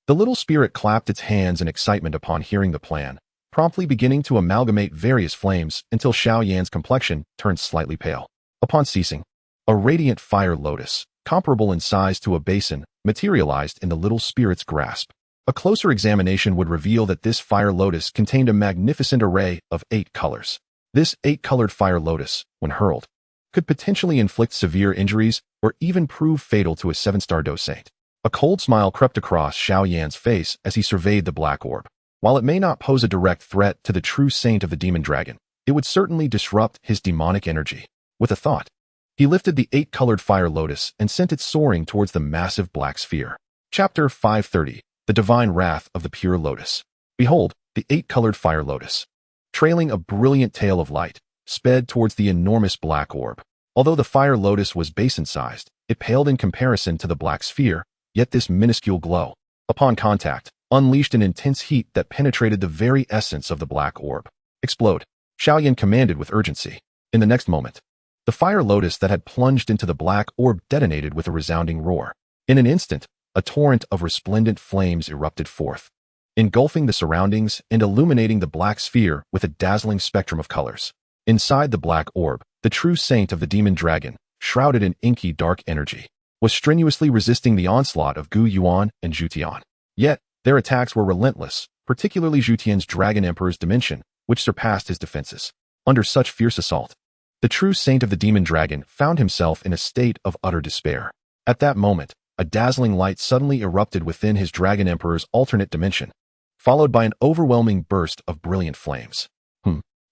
The little spirit clapped its hands in excitement upon hearing the plan, promptly beginning to amalgamate various flames until Xiao Yan's complexion turned slightly pale. Upon ceasing, a radiant fire lotus, comparable in size to a basin, materialized in the little spirit's grasp. A closer examination would reveal that this fire lotus contained a magnificent array of 8 colors. This 8-colored fire lotus, when hurled, could potentially inflict severe injuries or even prove fatal to a 7-star Dou Saint. A cold smile crept across Xiao Yan's face as he surveyed the black orb. While it may not pose a direct threat to the true saint of the demon dragon, it would certainly disrupt his demonic energy. With a thought, he lifted the 8-colored fire lotus and sent it soaring towards the massive black sphere. Chapter 530, The Divine Wrath of the Pure Lotus. Behold, the 8-colored fire lotus, trailing a brilliant tail of light, sped towards the enormous black orb. Although the fire lotus was basin-sized, it paled in comparison to the black sphere. Yet this minuscule glow, upon contact, unleashed an intense heat that penetrated the very essence of the black orb. Explode, Xiao Yan commanded with urgency. In the next moment, the fire lotus that had plunged into the black orb detonated with a resounding roar. In an instant, a torrent of resplendent flames erupted forth, engulfing the surroundings and illuminating the black sphere with a dazzling spectrum of colors. Inside the black orb, the true saint of the demon dragon, shrouded in inky dark energy, was strenuously resisting the onslaught of Gu Yuan and Zhu Tian. Yet, their attacks were relentless, particularly Zhu Tian's Dragon Emperor's dimension, which surpassed his defenses. Under such fierce assault, the true saint of the demon dragon found himself in a state of utter despair. At that moment, a dazzling light suddenly erupted within his Dragon Emperor's alternate dimension, followed by an overwhelming burst of brilliant flames.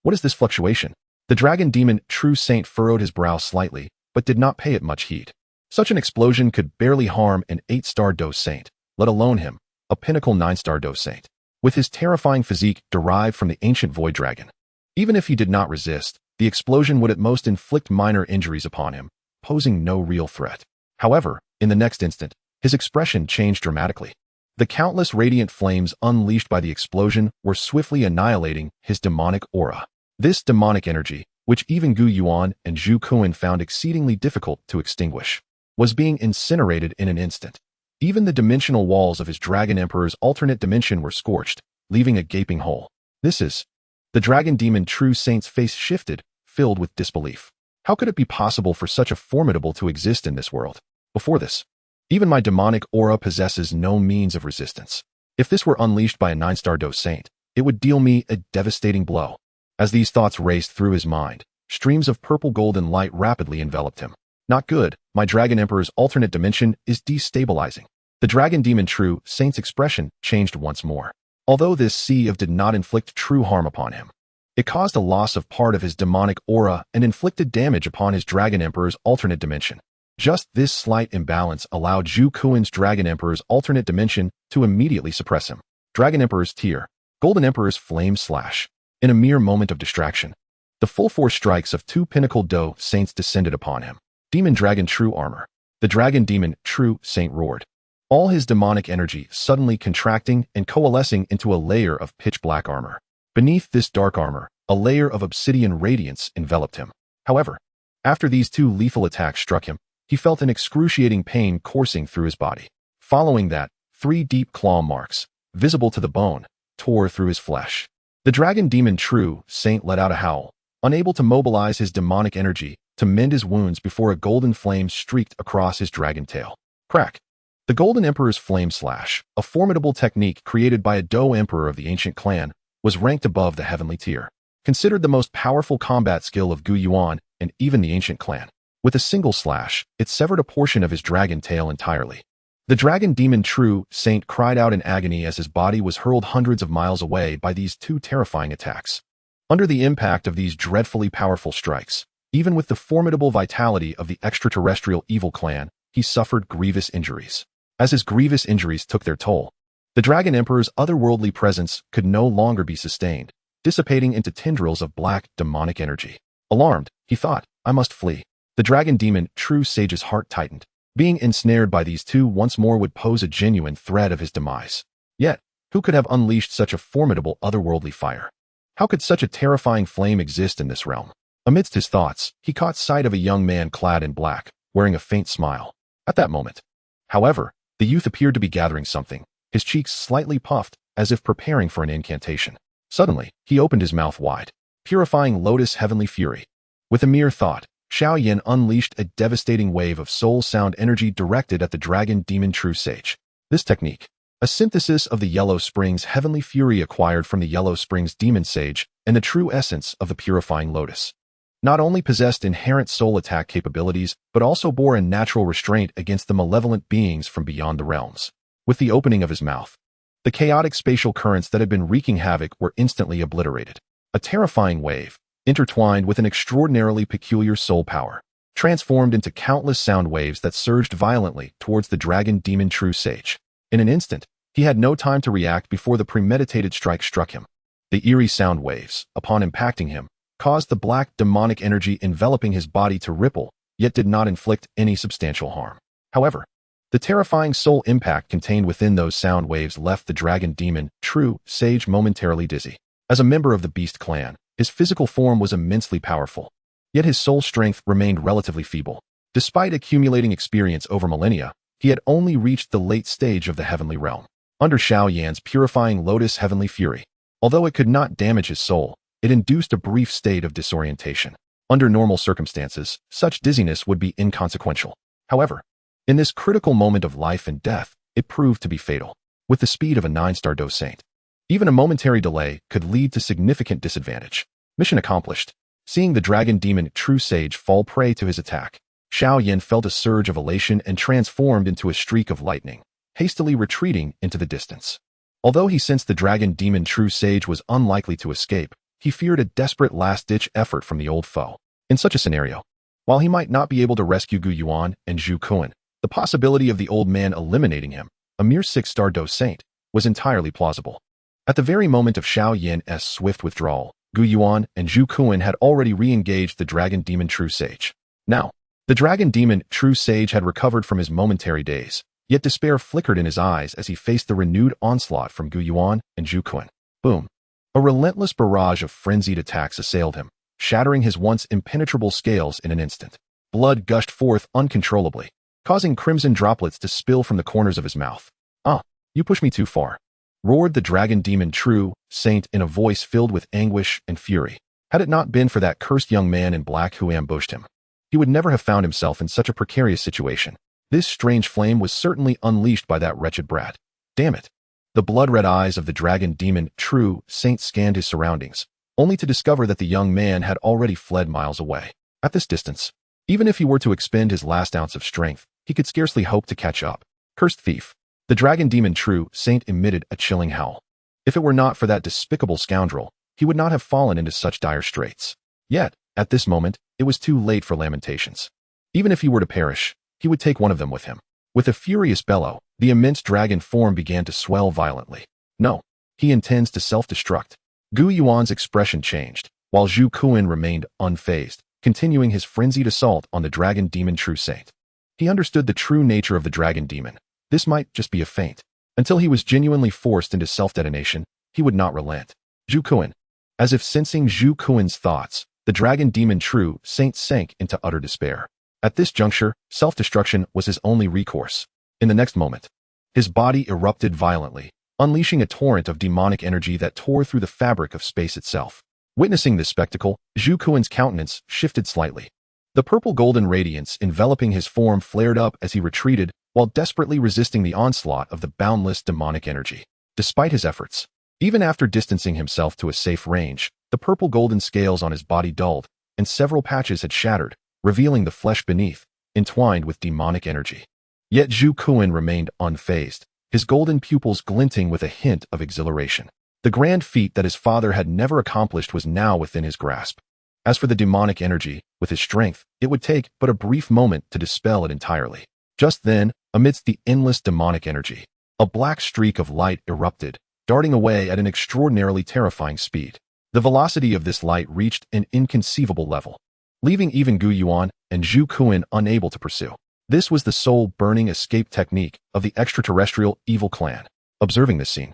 What is this fluctuation? The dragon demon true saint furrowed his brow slightly, but did not pay it much heed. Such an explosion could barely harm an 8-star Dou saint, let alone him, a pinnacle 9-star Dou saint, with his terrifying physique derived from the ancient void dragon. Even if he did not resist, the explosion would at most inflict minor injuries upon him, posing no real threat. However, in the next instant, his expression changed dramatically. The countless radiant flames unleashed by the explosion were swiftly annihilating his demonic aura. This demonic energy, which even Gu Yuan and Zhu Kuan found exceedingly difficult to extinguish, was being incinerated in an instant. Even the dimensional walls of his Dragon Emperor's alternate dimension were scorched, leaving a gaping hole. The dragon demon true saint's face shifted, filled with disbelief. How could it be possible for such a formidable to exist in this world? Before this, even my demonic aura possesses no means of resistance. If this were unleashed by a 9-star Dou saint, it would deal me a devastating blow. As these thoughts raced through his mind, streams of purple golden light rapidly enveloped him. Not good, my Dragon Emperor's alternate dimension is destabilizing. The dragon demon true saint's expression changed once more. Although this sea of did not inflict true harm upon him, it caused a loss of part of his demonic aura and inflicted damage upon his Dragon Emperor's alternate dimension. Just this slight imbalance allowed Zhu Kuan's Dragon Emperor's alternate dimension to immediately suppress him. Dragon Emperor's tear, Golden Emperor's flame slash. In a mere moment of distraction, the full force strikes of 2 pinnacle Dou saints descended upon him. Demon Dragon True Armor. The Dragon Demon True Saint roared, all his demonic energy suddenly contracting and coalescing into a layer of pitch black armor. Beneath this dark armor, a layer of obsidian radiance enveloped him. However, after these 2 lethal attacks struck him, he felt an excruciating pain coursing through his body. Following that, 3 deep claw marks, visible to the bone, tore through his flesh. The dragon demon true saint let out a howl, unable to mobilize his demonic energy to mend his wounds before a golden flame streaked across his dragon tail. Crack! The Golden Emperor's flame slash, a formidable technique created by a Dou Emperor of the ancient clan, was ranked above the heavenly tier. Considered the most powerful combat skill of Gu Yuan and even the ancient clan. With a single slash, it severed a portion of his dragon tail entirely. The dragon demon true saint cried out in agony as his body was hurled hundreds of miles away by these 2 terrifying attacks. Under the impact of these dreadfully powerful strikes, even with the formidable vitality of the extraterrestrial evil clan, he suffered grievous injuries. As his grievous injuries took their toll, the Dragon Emperor's otherworldly presence could no longer be sustained, dissipating into tendrils of black demonic energy. Alarmed, he thought, I must flee. The dragon demon true sage's heart tightened. Being ensnared by these 2 once more would pose a genuine threat of his demise. Yet, who could have unleashed such a formidable otherworldly fire? How could such a terrifying flame exist in this realm? Amidst his thoughts, he caught sight of a young man clad in black, wearing a faint smile. At that moment, however, the youth appeared to be gathering something, his cheeks slightly puffed, as if preparing for an incantation. Suddenly, he opened his mouth wide, purifying lotus heavenly fury. With a mere thought, Xiao Yan unleashed a devastating wave of soul sound energy directed at the dragon demon true sage. This technique, a synthesis of the Yellow Springs heavenly fury acquired from the Yellow Springs demon sage and the true essence of the purifying lotus, not only possessed inherent soul attack capabilities, but also bore a natural restraint against the malevolent beings from beyond the realms. With the opening of his mouth, the chaotic spatial currents that had been wreaking havoc were instantly obliterated. A terrifying wave, intertwined with an extraordinarily peculiar soul power, transformed into countless sound waves that surged violently towards the dragon demon true sage. In an instant, he had no time to react before the premeditated strike struck him. The eerie sound waves, upon impacting him, caused the black demonic energy enveloping his body to ripple, yet did not inflict any substantial harm. However, the terrifying soul impact contained within those sound waves left the dragon demon true sage momentarily dizzy. As a member of the beast clan, his physical form was immensely powerful, yet his soul strength remained relatively feeble. Despite accumulating experience over millennia, He had only reached the late stage of the heavenly realm. Under Xiao Yan's purifying lotus heavenly fury, although it could not damage his soul, it induced a brief state of disorientation. Under normal circumstances, such dizziness would be inconsequential. However, in this critical moment of life and death, it proved to be fatal. With the speed of a 9-star Dou Saint, even a momentary delay could lead to significant disadvantage. Mission accomplished. Seeing the dragon demon true sage fall prey to his attack, Xiao Yan felt a surge of elation and transformed into a streak of lightning, hastily retreating into the distance. Although he sensed the dragon demon true sage was unlikely to escape, he feared a desperate last-ditch effort from the old foe. In such a scenario, while he might not be able to rescue Gu Yuan and Zhu Kuan, the possibility of the old man eliminating him, a mere 6-star Dou Saint, was entirely plausible. At the very moment of Xiao Yan's swift withdrawal, Gu Yuan and Zhu Kuan had already re-engaged the dragon demon true sage. Now, the dragon demon true sage had recovered from his momentary daze, yet despair flickered in his eyes as he faced the renewed onslaught from Gu Yuan and Zhu Kuan. Boom! A relentless barrage of frenzied attacks assailed him, shattering his once impenetrable scales in an instant. Blood gushed forth uncontrollably, causing crimson droplets to spill from the corners of his mouth. "Ah, you pushed me too far," roared the dragon demon true saint in a voice filled with anguish and fury. Had it not been for that cursed young man in black who ambushed him, he would never have found himself in such a precarious situation. This strange flame was certainly unleashed by that wretched brat. Damn it! The blood-red eyes of the dragon demon true saint scanned his surroundings, only to discover that the young man had already fled miles away. At this distance, even if he were to expend his last ounce of strength, he could scarcely hope to catch up. Cursed thief! The dragon demon true saint emitted a chilling howl. If it were not for that despicable scoundrel, he would not have fallen into such dire straits. Yet, at this moment, it was too late for lamentations. Even if he were to perish, he would take one of them with him. With a furious bellow, the immense dragon form began to swell violently. No, he intends to self-destruct. Gu Yuan's expression changed, while Zhu Kuan remained unfazed, continuing his frenzied assault on the dragon demon true saint. He understood the true nature of the dragon demon. This might just be a feint. Until he was genuinely forced into self-detonation, he would not relent. Zhu Kuan. As if sensing Zhu Kuan's thoughts, the dragon demon true saint sank into utter despair. At this juncture, self-destruction was his only recourse. In the next moment, his body erupted violently, unleashing a torrent of demonic energy that tore through the fabric of space itself. Witnessing this spectacle, Zhu Kuan's countenance shifted slightly. The purple-golden radiance enveloping his form flared up as he retreated, while desperately resisting the onslaught of the boundless demonic energy. Despite his efforts, even after distancing himself to a safe range, the purple-golden scales on his body dulled, and several patches had shattered, revealing the flesh beneath, entwined with demonic energy. Yet Zhu Kuan remained unfazed, his golden pupils glinting with a hint of exhilaration. The grand feat that his father had never accomplished was now within his grasp. As for the demonic energy, with his strength, it would take but a brief moment to dispel it entirely. Just then, amidst the endless demonic energy, a black streak of light erupted, darting away at an extraordinarily terrifying speed. The velocity of this light reached an inconceivable level, leaving even Gu Yuan and Zhu Kuan unable to pursue. This was the soul-burning escape technique of the extraterrestrial evil clan. Observing this scene,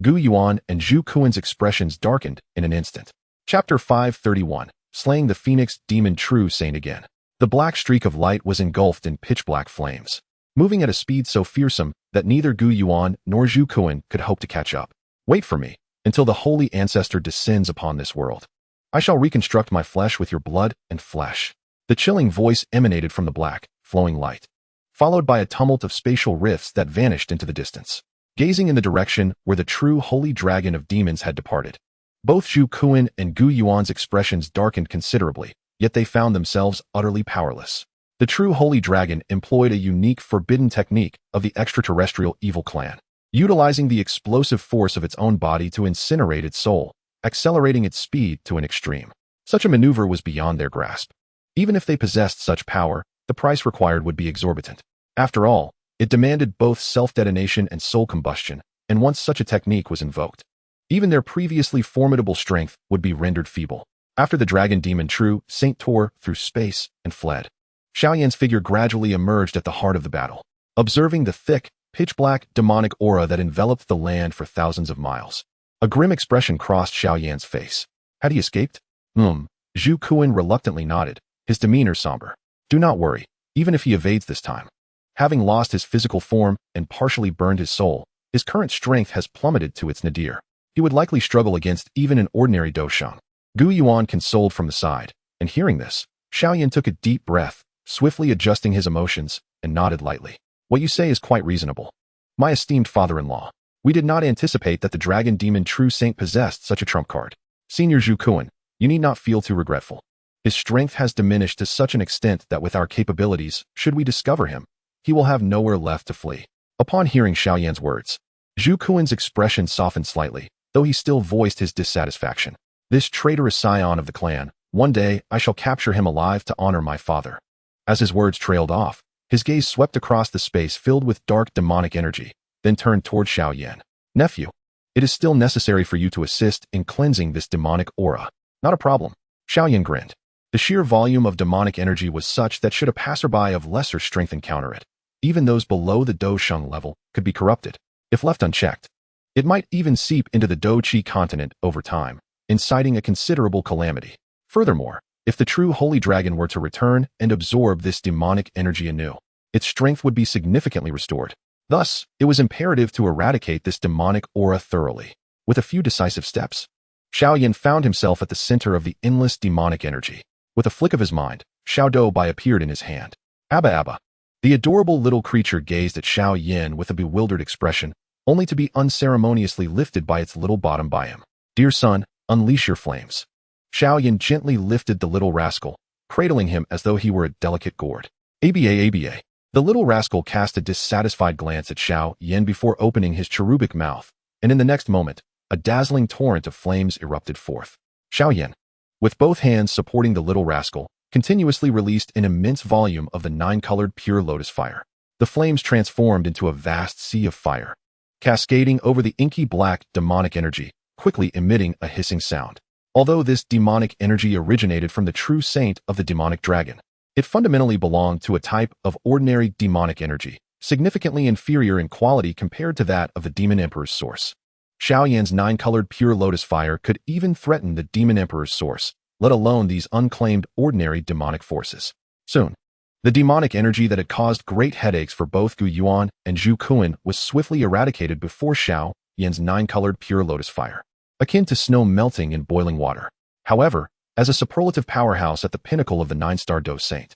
Gu Yuan and Zhu Kuan's expressions darkened in an instant. Chapter 531, Slaying the Phoenix Demon True Saint again. The black streak of light was engulfed in pitch-black flames, moving at a speed so fearsome that neither Gu Yuan nor Zhu Kuan could hope to catch up. Wait for me, until the Holy Ancestor descends upon this world. I shall reconstruct my flesh with your blood and flesh. The chilling voice emanated from the black, flowing light, followed by a tumult of spatial rifts that vanished into the distance, gazing in the direction where the true holy dragon of demons had departed. Both Zhu Kuan and Gu Yuan's expressions darkened considerably, yet they found themselves utterly powerless. The true holy dragon employed a unique forbidden technique of the extraterrestrial evil clan, utilizing the explosive force of its own body to incinerate its soul, accelerating its speed to an extreme. Such a maneuver was beyond their grasp. Even if they possessed such power, the price required would be exorbitant. After all, it demanded both self-detonation and soul combustion, and once such a technique was invoked, even their previously formidable strength would be rendered feeble. After the dragon demon true saint tore through space and fled, Xiao Yan's figure gradually emerged at the heart of the battle. Observing the thick, pitch-black demonic aura that enveloped the land for thousands of miles, a grim expression crossed Xiao Yan's face. Had he escaped? Zhu Kuan reluctantly nodded, his demeanor somber. Do not worry, even if he evades this time, Having lost his physical form and partially burned his soul, his current strength has plummeted to its nadir. He would likely struggle against even an ordinary Doushang. Gu Yuan consoled from the side, and hearing this, Xiao Yan took a deep breath, swiftly adjusting his emotions, and nodded lightly. What you say is quite reasonable. My esteemed father-in-law, we did not anticipate that the dragon demon true saint possessed such a trump card. Senior Zhu Kuan, you need not feel too regretful. His strength has diminished to such an extent that with our capabilities, should we discover him, he will have nowhere left to flee. Upon hearing Xiao Yan's words, Zhu Kuan's expression softened slightly, though he still voiced his dissatisfaction. This traitorous scion of the clan, one day I shall capture him alive to honor my father. As his words trailed off, his gaze swept across the space filled with dark demonic energy, then turned toward Xiao Yan. Nephew, it is still necessary for you to assist in cleansing this demonic aura. Not a problem. Xiao Yan grinned. The sheer volume of demonic energy was such that should a passerby of lesser strength encounter it, even those below the Doushang level could be corrupted. If left unchecked, it might even seep into the Dou Qi continent over time, inciting a considerable calamity. Furthermore, if the true holy dragon were to return and absorb this demonic energy anew, its strength would be significantly restored. Thus, it was imperative to eradicate this demonic aura thoroughly. With a few decisive steps, Xiao Yan found himself at the center of the endless demonic energy. With a flick of his mind, Xiao Dou Bai appeared in his hand. Abba Abba. The adorable little creature gazed at Xiao Yan with a bewildered expression, only to be unceremoniously lifted by its little bottom by him. Dear son, unleash your flames. Xiao Yan gently lifted the little rascal, cradling him as though he were a delicate gourd. ABA. The little rascal cast a dissatisfied glance at Xiao Yan before opening his cherubic mouth, and in the next moment, a dazzling torrent of flames erupted forth. Xiao Yan, with both hands supporting the little rascal, continuously released an immense volume of the 9-colored pure lotus fire. The flames transformed into a vast sea of fire, cascading over the inky black demonic energy, quickly emitting a hissing sound. Although this demonic energy originated from the true saint of the demonic dragon, it fundamentally belonged to a type of ordinary demonic energy, significantly inferior in quality compared to that of the Demon Emperor's source. Xiao Yan's 9-colored pure lotus fire could even threaten the Demon Emperor's source, let alone these unclaimed ordinary demonic forces. Soon, the demonic energy that had caused great headaches for both Gu Yuan and Zhu Kuan was swiftly eradicated before Xiao Yan's 9-colored pure lotus fire, akin to snow melting in boiling water. However, as a superlative powerhouse at the pinnacle of the 9-star Dou Saint,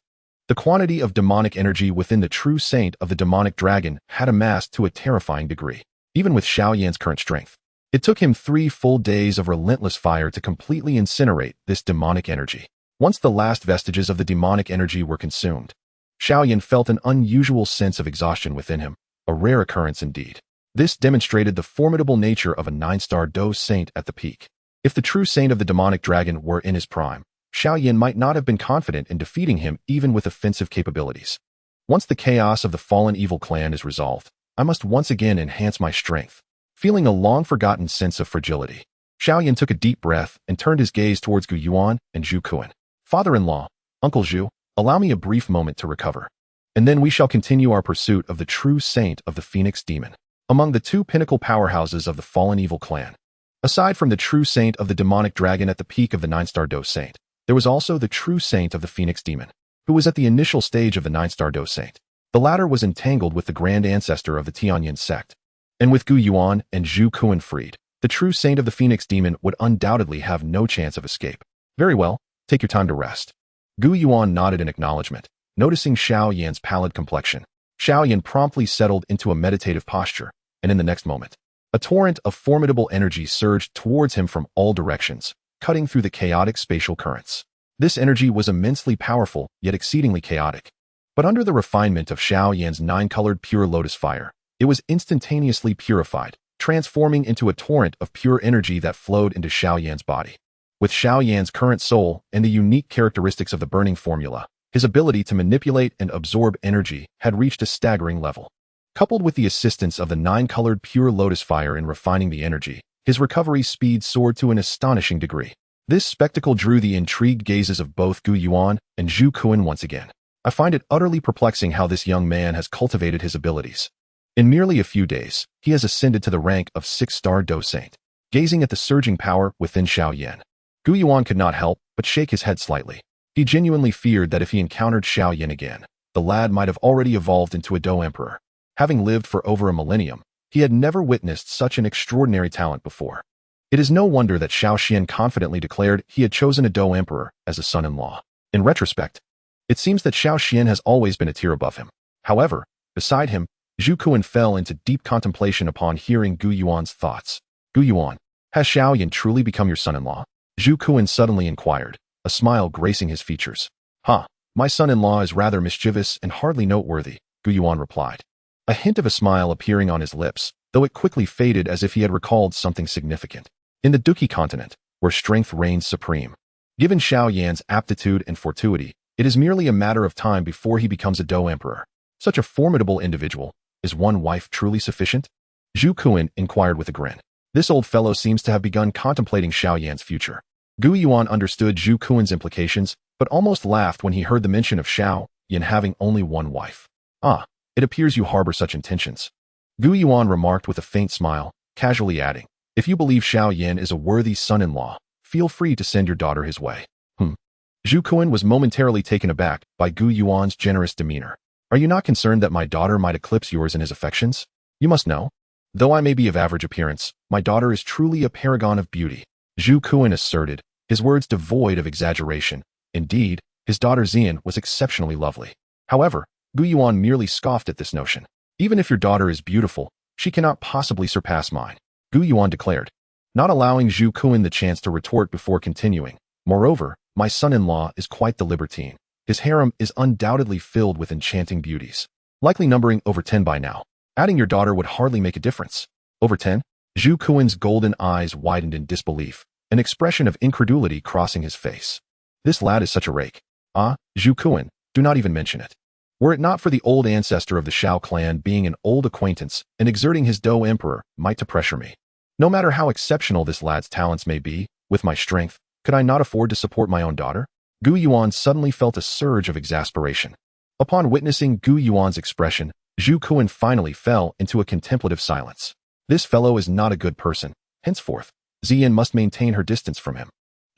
the quantity of demonic energy within the true saint of the demonic dragon had amassed to a terrifying degree. Even with Xiao Yan's current strength, it took him 3 full days of relentless fire to completely incinerate this demonic energy. Once the last vestiges of the demonic energy were consumed, Xiao Yan felt an unusual sense of exhaustion within him, a rare occurrence indeed. This demonstrated the formidable nature of a 9-star Dou Saint at the peak. If the true saint of the demonic dragon were in his prime, Xiao Yan might not have been confident in defeating him even with offensive capabilities. Once the chaos of the fallen evil clan is resolved, I must once again enhance my strength. Feeling a long-forgotten sense of fragility, Xiao Yan took a deep breath and turned his gaze towards Gu Yuan and Zhu Kuan. Father-in-law, Uncle Zhu, allow me a brief moment to recover, and then we shall continue our pursuit of the true saint of the Phoenix demon. Among the 2 pinnacle powerhouses of the fallen evil clan, aside from the true saint of the demonic dragon at the peak of the 9-star Dou Saint, there was also the true saint of the Phoenix demon, who was at the initial stage of the 9-star Dou Saint. The latter was entangled with the grand ancestor of the Tianyan sect, and with Gu Yuan and Zhu Kuan freed, the true saint of the Phoenix demon would undoubtedly have no chance of escape. Very well, take your time to rest. Gu Yuan nodded in acknowledgement, noticing Xiao Yan's pallid complexion. Xiao Yan promptly settled into a meditative posture, and in the next moment, a torrent of formidable energy surged towards him from all directions, cutting through the chaotic spatial currents. This energy was immensely powerful, yet exceedingly chaotic. But under the refinement of Xiao Yan's 9-colored pure lotus fire, it was instantaneously purified, transforming into a torrent of pure energy that flowed into Xiao Yan's body. With Xiao Yan's current soul and the unique characteristics of the burning formula, his ability to manipulate and absorb energy had reached a staggering level. Coupled with the assistance of the 9-colored pure lotus fire in refining the energy, his recovery speed soared to an astonishing degree. This spectacle drew the intrigued gazes of both Gu Yuan and Zhu Kuan once again. I find it utterly perplexing how this young man has cultivated his abilities. In merely a few days, he has ascended to the rank of 6-star Dou Saint. Gazing at the surging power within Xiao Yan, Gu Yuan could not help but shake his head slightly. He genuinely feared that if he encountered Xiao Yan again, the lad might have already evolved into a Dou Emperor. Having lived for over a millennium, he had never witnessed such an extraordinary talent before. It is no wonder that Xiao Yan confidently declared he had chosen a Dou Emperor as a son-in-law. In retrospect, it seems that Xiao Yan has always been a tier above him. However, beside him, Zhu Kuan fell into deep contemplation upon hearing Gu Yuan's thoughts. Gu Yuan, has Xiao Yan truly become your son-in-law? Zhu Kuan suddenly inquired, a smile gracing his features. My son-in-law is rather mischievous and hardly noteworthy, Gu Yuan replied. A hint of a smile appearing on his lips, though it quickly faded as if he had recalled something significant. In the Duqi continent, where strength reigns supreme, given Xiao Yan's aptitude and fortuity, it is merely a matter of time before he becomes a Dou Emperor. Such a formidable individual, is one wife truly sufficient? Zhu Kuan inquired with a grin. This old fellow seems to have begun contemplating Xiao Yan's future. Gu Yuan understood Zhu Kuan's implications, but almost laughed when he heard the mention of Xiao Yan having only one wife. It appears you harbor such intentions. Gu Yuan remarked with a faint smile, casually adding, if you believe Xiao Yan is a worthy son-in-law, feel free to send your daughter his way. Zhu Kuan was momentarily taken aback by Gu Yuan's generous demeanor. Are you not concerned that my daughter might eclipse yours in his affections? You must know. Though I may be of average appearance, my daughter is truly a paragon of beauty, Zhu Kuan asserted, his words devoid of exaggeration. Indeed, his daughter Xian was exceptionally lovely. However, Gu Yuan merely scoffed at this notion. Even if your daughter is beautiful, she cannot possibly surpass mine, Gu Yuan declared, not allowing Zhu Kuan the chance to retort before continuing. Moreover, my son-in-law is quite the libertine. His harem is undoubtedly filled with enchanting beauties, likely numbering over 10 by now. Adding your daughter would hardly make a difference. Over 10? Zhu Kuan's golden eyes widened in disbelief, an expression of incredulity crossing his face. This lad is such a rake. Zhu Kuan, do not even mention it. Were it not for the old ancestor of the Xiao clan being an old acquaintance and exerting his Dou Emperor might to pressure me. No matter how exceptional this lad's talents may be, with my strength, could I not afford to support my own daughter? Gu Yuan suddenly felt a surge of exasperation. Upon witnessing Gu Yuan's expression, Zhu Kuan finally fell into a contemplative silence. This fellow is not a good person. Henceforth, Xian must maintain her distance from him.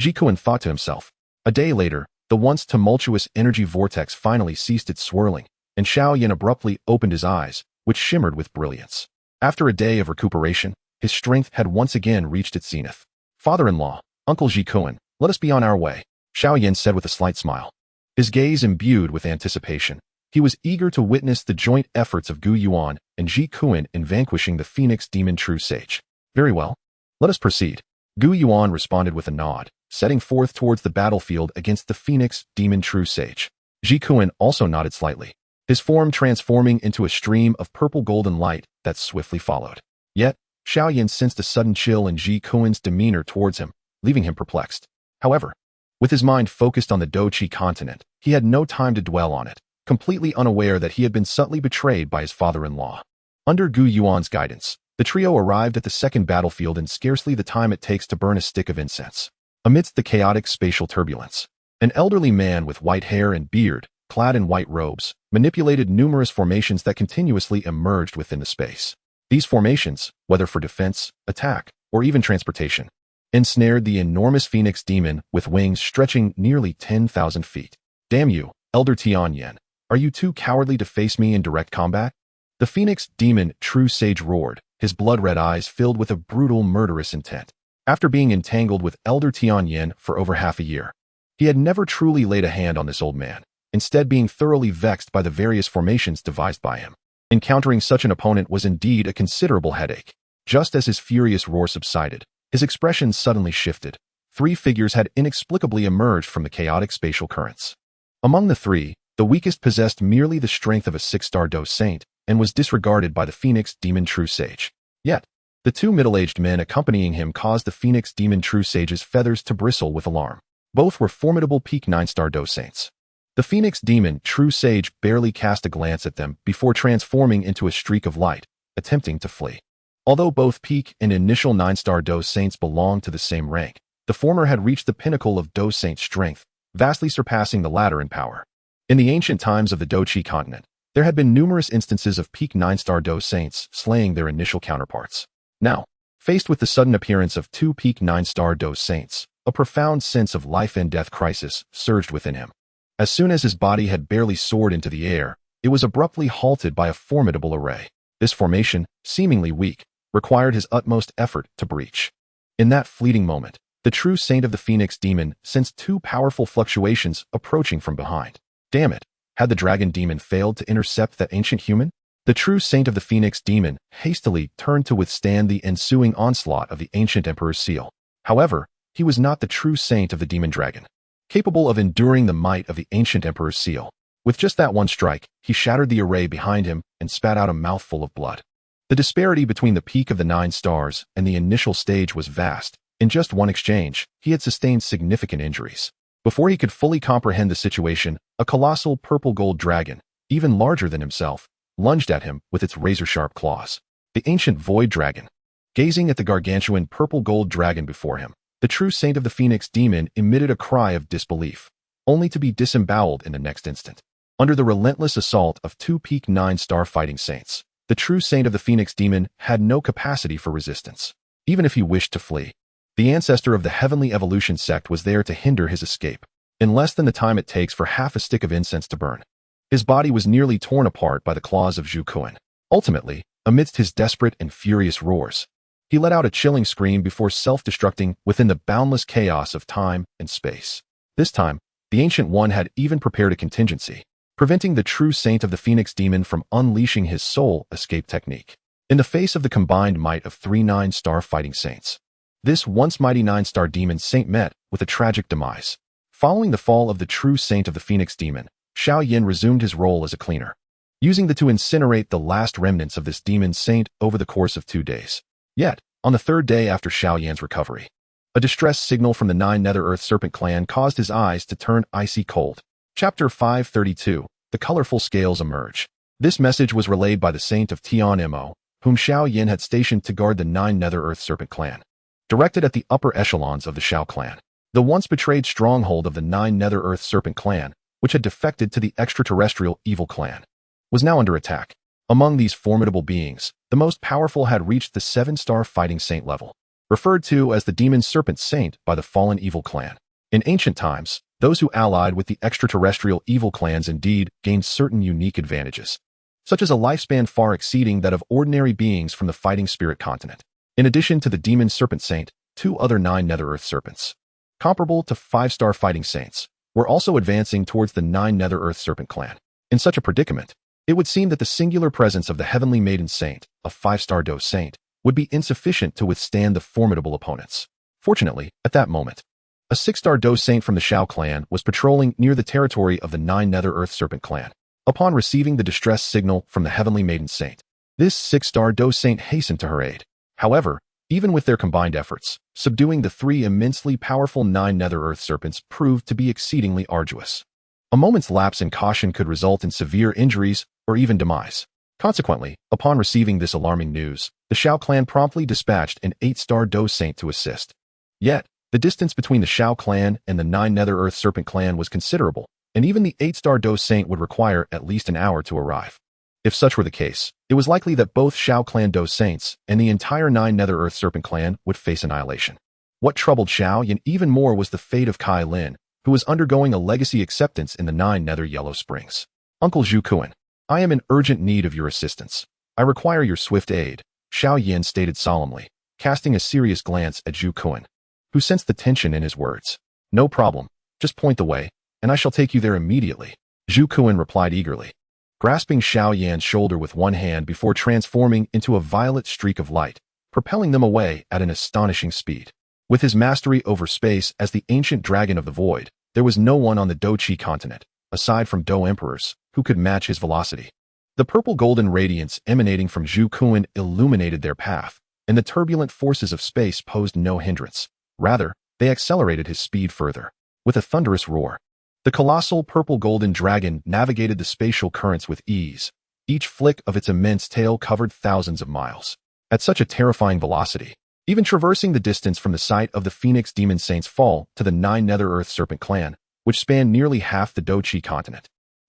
Zhu Kuan thought to himself. A day later, the once tumultuous energy vortex finally ceased its swirling, and Xiao Yan abruptly opened his eyes, which shimmered with brilliance. After a day of recuperation, his strength had once again reached its zenith. Father-in-law, Uncle Zhu Kuan, let us be on our way, Xiao Yan said with a slight smile. His gaze imbued with anticipation. He was eager to witness the joint efforts of Gu Yuan and Zhu Kuan in vanquishing the Phoenix Demon True Sage. Very well. Let us proceed. Gu Yuan responded with a nod, setting forth towards the battlefield against the Phoenix Demon True Sage. Zhu Kuan also nodded slightly, his form transforming into a stream of purple-golden light that swiftly followed. Yet, Xiao Yan sensed a sudden chill in Zhu Kuan's demeanor towards him, leaving him perplexed. However, with his mind focused on the Douqi continent, he had no time to dwell on it, completely unaware that he had been subtly betrayed by his father-in-law. Under Gu Yuan's guidance, the trio arrived at the second battlefield in scarcely the time it takes to burn a stick of incense. Amidst the chaotic spatial turbulence, an elderly man with white hair and beard, clad in white robes, manipulated numerous formations that continuously emerged within the space. These formations, whether for defense, attack, or even transportation, ensnared the enormous Phoenix demon with wings stretching nearly 10,000 feet. Damn you, Elder Xiao Yan, are you too cowardly to face me in direct combat? The Phoenix demon True Sage roared, his blood-red eyes filled with a brutal, murderous intent. After being entangled with Elder Xiao Yan for over half a year, he had never truly laid a hand on this old man, instead being thoroughly vexed by the various formations devised by him. Encountering such an opponent was indeed a considerable headache. Just as his furious roar subsided, his expression suddenly shifted. 3 figures had inexplicably emerged from the chaotic spatial currents. Among the 3, the weakest possessed merely the strength of a 6-star Dou Saint and was disregarded by the Phoenix Demon True Sage. Yet, the 2 middle-aged men accompanying him caused the Phoenix Demon True Sage's feathers to bristle with alarm. Both were formidable peak 9-star Dou Saints. The Phoenix Demon True Sage barely cast a glance at them before transforming into a streak of light, attempting to flee. Although both peak and initial 9-star Dou Saints belonged to the same rank, the former had reached the pinnacle of Dou Saint strength, vastly surpassing the latter in power. In the ancient times of the Douqi continent, there had been numerous instances of peak 9-star Dou Saints slaying their initial counterparts. Now, faced with the sudden appearance of 2 peak 9-star Dou Saints, a profound sense of life and death crisis surged within him. As soon as his body had barely soared into the air, it was abruptly halted by a formidable array. This formation, seemingly weak, required his utmost effort to breach. In that fleeting moment, the true Saint of the Phoenix demon sensed two powerful fluctuations approaching from behind. Damn it! Had the dragon demon failed to intercept that ancient human? The true Saint of the Phoenix demon hastily turned to withstand the ensuing onslaught of the ancient Emperor's seal. However, he was not the true Saint of the demon dragon, capable of enduring the might of the ancient Emperor's seal. With just that one strike, he shattered the array behind him and spat out a mouthful of blood. The disparity between the peak of the 9 stars and the initial stage was vast. In just one exchange, he had sustained significant injuries. Before he could fully comprehend the situation, a colossal purple-gold dragon, even larger than himself, lunged at him with its razor-sharp claws. The ancient void dragon. Gazing at the gargantuan purple-gold dragon before him, the true Saint of the Phoenix demon emitted a cry of disbelief, only to be disemboweled in the next instant. Under the relentless assault of 2 peak 9-star fighting saints, the true Saint of the Phoenix demon had no capacity for resistance, even if he wished to flee. The ancestor of the Heavenly Evolution sect was there to hinder his escape, in less than the time it takes for half a stick of incense to burn. His body was nearly torn apart by the claws of Zhu Kuan. Ultimately, amidst his desperate and furious roars, he let out a chilling scream before self-destructing within the boundless chaos of time and space. This time, the Ancient One had even prepared a contingency, preventing the true Saint of the Phoenix demon from unleashing his soul escape technique. In the face of the combined might of 3 9-star fighting saints, this once mighty 9-star demon saint met with a tragic demise. Following the fall of the true Saint of the Phoenix demon, Xiao Yan resumed his role as a cleaner, using to incinerate the last remnants of this demon saint over the course of 2 days. Yet, on the 3rd day after Xiao Yan's recovery, a distress signal from the 9 Nether-Earth Serpent clan caused his eyes to turn icy cold. Chapter 532. The colorful scales emerge. This message was relayed by the Saint of Tianmo, whom Xiao Yan had stationed to guard the 9 Nether-Earth Serpent clan. Directed at the upper echelons of the Xiao clan, the once betrayed stronghold of the 9 Nether-Earth Serpent clan, which had defected to the extraterrestrial evil clan, was now under attack. Among these formidable beings, the most powerful had reached the 7-star fighting saint level, referred to as the demon serpent saint by the fallen evil clan. In ancient times, those who allied with the extraterrestrial evil clans indeed gained certain unique advantages, such as a lifespan far exceeding that of ordinary beings from the fighting spirit continent. In addition to the demon serpent saint, 2 other 9 Nether-Earth serpents, comparable to 5-star fighting saints, were also advancing towards the 9 Nether-Earth Serpent clan. In such a predicament, it would seem that the singular presence of the Heavenly Maiden Saint, a 5-star Dou Saint, would be insufficient to withstand the formidable opponents. Fortunately, at that moment, a 6-star Dou Saint from the Xiao clan was patrolling near the territory of the 9 Nether-Earth Serpent clan. Upon receiving the distress signal from the Heavenly Maiden Saint, this 6-star Dou Saint hastened to her aid. However, even with their combined efforts, subduing the 3 immensely powerful 9 Nether-Earth Serpents proved to be exceedingly arduous. A moment's lapse in caution could result in severe injuries or even demise. Consequently, upon receiving this alarming news, the Xiao clan promptly dispatched an 8-star Dou Saint to assist. Yet, the distance between the Xiao clan and the 9 Nether-Earth Serpent clan was considerable, and even the 8-star Dou Saint would require at least an hour to arrive. If such were the case, it was likely that both Xiao clan Dou Saints and the entire 9 Nether-Earth Serpent clan would face annihilation. What troubled Xiao Yan even more was the fate of Kai Lin, who was undergoing a legacy acceptance in the 9 Nether Yellow Springs. Uncle Zhu Kuan, I am in urgent need of your assistance. I require your swift aid, Xiao Yan stated solemnly, casting a serious glance at Zhu Kuan, who sensed the tension in his words. No problem, just point the way, and I shall take you there immediately, Zhu Kuan replied eagerly, grasping Xiao Yan's shoulder with one hand before transforming into a violet streak of light, propelling them away at an astonishing speed. With his mastery over space as the ancient dragon of the void, there was no one on the Douqi continent, aside from Dou Emperors, who could match his velocity. The purple-golden radiance emanating from Zhu Kuan illuminated their path, and the turbulent forces of space posed no hindrance. Rather, they accelerated his speed further. With a thunderous roar, the colossal purple-golden dragon navigated the spatial currents with ease. Each flick of its immense tail covered thousands of miles. At such a terrifying velocity, even traversing the distance from the site of the Phoenix Demon Saint's fall to the 9 Nether-Earth Serpent clan, which spanned nearly half the Douqi continent,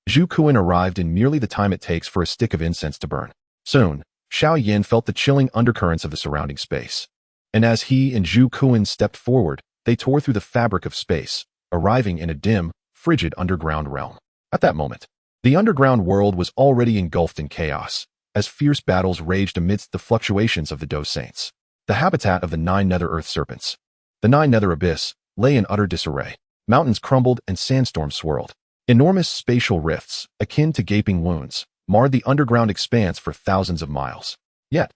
Zhu Kuan arrived in merely the time it takes for a stick of incense to burn. Soon, Xiao Yan felt the chilling undercurrents of the surrounding space. And as he and Zhu Kuan stepped forward, they tore through the fabric of space, arriving in a dim, frigid underground realm. At that moment, the underground world was already engulfed in chaos, as fierce battles raged amidst the fluctuations of the Dou Saints. The habitat of the 9 Nether Earth Serpents. The 9 Nether Abyss lay in utter disarray. Mountains crumbled and sandstorms swirled. Enormous spatial rifts, akin to gaping wounds, marred the underground expanse for thousands of miles. Yet,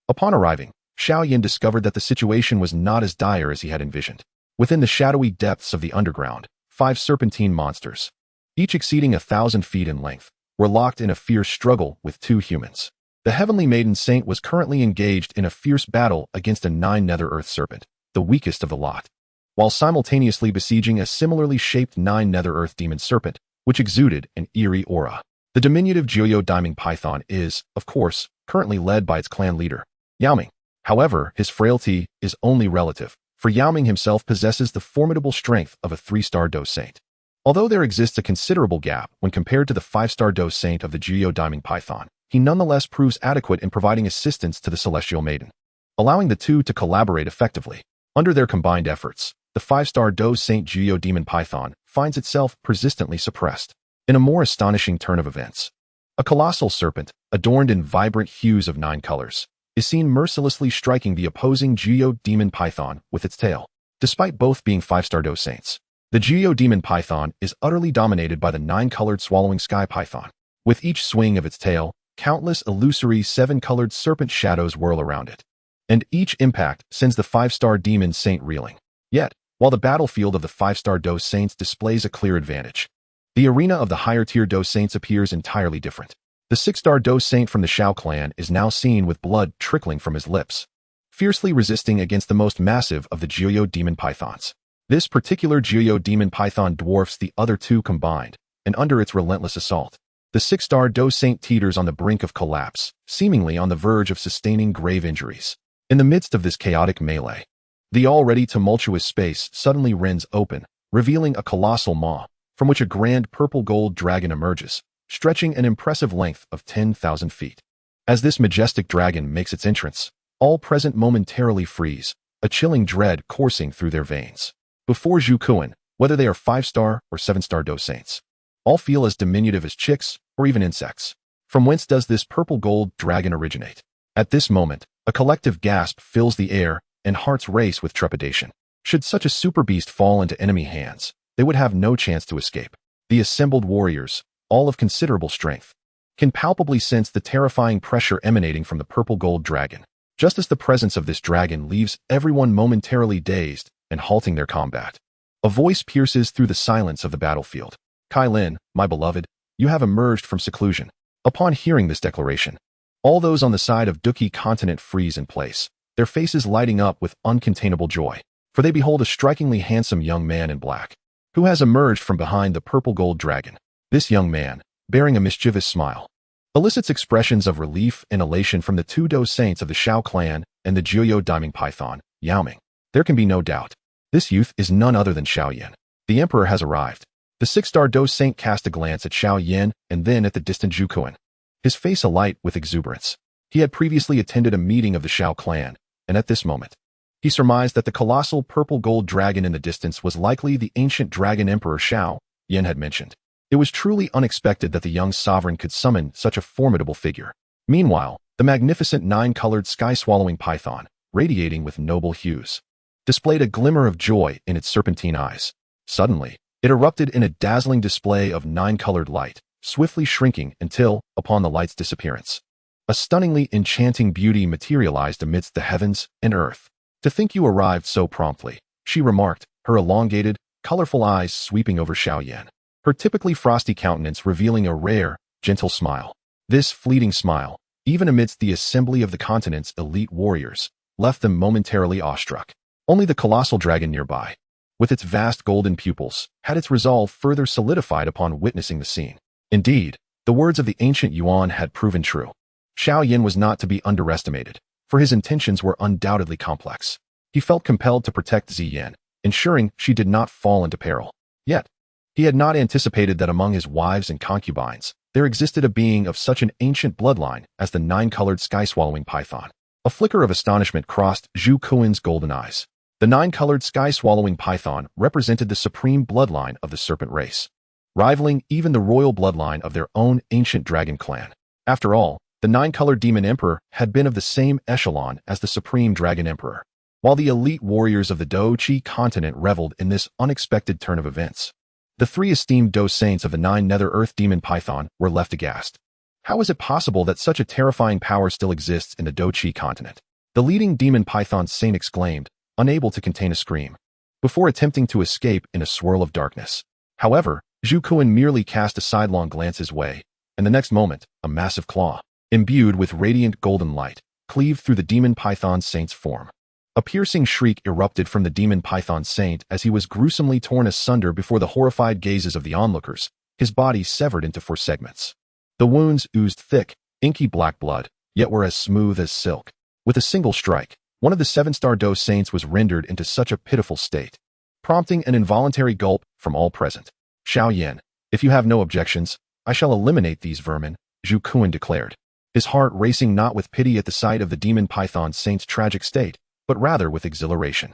upon arriving, Xiao Yan discovered that the situation was not as dire as he had envisioned. Within the shadowy depths of the underground, 5 serpentine monsters, each exceeding 1,000 feet in length, were locked in a fierce struggle with 2 humans. The Heavenly Maiden Saint was currently engaged in a fierce battle against a 9 Nether Earth Serpent, the weakest of the lot, while simultaneously besieging a similarly shaped 9 Nether Earth Demon Serpent, which exuded an eerie aura. The diminutive Jiuyou Diamond Python is, of course, currently led by its clan leader, Yaoming. However, his frailty is only relative, for Yaoming himself possesses the formidable strength of a 3-star Dou Saint. Although there exists a considerable gap when compared to the 5-star Dou Saint of the Jiuyou Diamond Python, he nonetheless proves adequate in providing assistance to the Celestial Maiden, allowing the two to collaborate effectively. Under their combined efforts, the 5-star Dou Saint Jiuyou Demon Python finds itself persistently suppressed. In a more astonishing turn of events, a colossal serpent, adorned in vibrant hues of 9 colors, is seen mercilessly striking the opposing Jiuyou Demon Python with its tail. Despite both being 5-star Dou Saints, the Jiuyou Demon Python is utterly dominated by the 9-colored Swallowing Sky Python. With each swing of its tail, countless illusory 7-colored serpent shadows whirl around it, and each impact sends the 5-star Demon Saint reeling. Yet, while the battlefield of the 5-star Dou Saints displays a clear advantage, the arena of the higher-tier Dou Saints appears entirely different. The 6-star Dou Saint from the Xiao clan is now seen with blood trickling from his lips, fiercely resisting against the most massive of the Jiuyou Demon Pythons. This particular Jiuyou Demon Python dwarfs the other 2 combined, and under its relentless assault, the 6-star Dou Saint teeters on the brink of collapse, seemingly on the verge of sustaining grave injuries. In the midst of this chaotic melee, the already tumultuous space suddenly rends open, revealing a colossal maw, from which a grand purple-gold dragon emerges, stretching an impressive length of 10,000 feet. As this majestic dragon makes its entrance, all present momentarily freeze, a chilling dread coursing through their veins. Before Zhu Kuan, whether they are 5-star or 7-star Dou Saints, all feel as diminutive as chicks or even insects. From whence does this purple-gold dragon originate? At this moment, a collective gasp fills the air, and hearts race with trepidation. Should such a super beast fall into enemy hands, they would have no chance to escape. The assembled warriors, all of considerable strength, can palpably sense the terrifying pressure emanating from the purple-gold dragon, just as the presence of this dragon leaves everyone momentarily dazed and halting their combat. A voice pierces through the silence of the battlefield. Kai Lin, my beloved, you have emerged from seclusion. Upon hearing this declaration, all those on the side of Duki continent freeze in place, their faces lighting up with uncontainable joy, for they behold a strikingly handsome young man in black, who has emerged from behind the purple-gold dragon. This young man, bearing a mischievous smile, elicits expressions of relief and elation from the 2 Dou Saints of the Xiao clan and the Jiuyou Diamond Python, Yaoming. There can be no doubt. This youth is none other than Xiao Yan. The Emperor has arrived. The 6-star Dou Saint cast a glance at Xiao Yan and then at the distant Zhu Kuan, his face alight with exuberance. He had previously attended a meeting of the Xiao clan, and at this moment, he surmised that the colossal purple-gold dragon in the distance was likely the ancient dragon Emperor Xiao Yan had mentioned. It was truly unexpected that the young sovereign could summon such a formidable figure. Meanwhile, the magnificent 9-colored sky-swallowing python, radiating with noble hues, displayed a glimmer of joy in its serpentine eyes. Suddenly, it erupted in a dazzling display of 9-colored light, swiftly shrinking until, upon the light's disappearance, a stunningly enchanting beauty materialized amidst the heavens and earth. To think you arrived so promptly, she remarked, her elongated, colorful eyes sweeping over Xiao Yan, her typically frosty countenance revealing a rare, gentle smile. This fleeting smile, even amidst the assembly of the continent's elite warriors, left them momentarily awestruck. Only the colossal dragon nearby, with its vast golden pupils, had its resolve further solidified upon witnessing the scene. Indeed, the words of the ancient Yuan had proven true. Xiao Yan was not to be underestimated, for his intentions were undoubtedly complex. He felt compelled to protect Ziyan, ensuring she did not fall into peril. Yet, he had not anticipated that among his wives and concubines, there existed a being of such an ancient bloodline as the 9-colored sky-swallowing python. A flicker of astonishment crossed Zhu Kuan's golden eyes. The 9-colored sky-swallowing python represented the supreme bloodline of the serpent race. rivaling even the royal bloodline of their own ancient dragon clan. After all, the nine-colored Demon Emperor had been of the same echelon as the Supreme Dragon Emperor, while the elite warriors of the Dou continent reveled in this unexpected turn of events. The three esteemed Dou saints of the nine Nether Earth Demon Python were left aghast. How is it possible that such a terrifying power still exists in the Dou continent? The leading Demon Python saint exclaimed, unable to contain a scream, before attempting to escape in a swirl of darkness. However, Zhu Kuan merely cast a sidelong glance his way, and the next moment, a massive claw, imbued with radiant golden light, cleaved through the Demon Python saint's form. A piercing shriek erupted from the Demon Python saint as he was gruesomely torn asunder before the horrified gazes of the onlookers, his body severed into 4 segments. The wounds oozed thick, inky black blood, yet were as smooth as silk. With a single strike, one of the 7-star Dou saints was rendered into such a pitiful state, prompting an involuntary gulp from all present. Xiao Yan, if you have no objections, I shall eliminate these vermin, Zhu Kuan declared, his heart racing not with pity at the sight of the Demon Python saint's tragic state, but rather with exhilaration.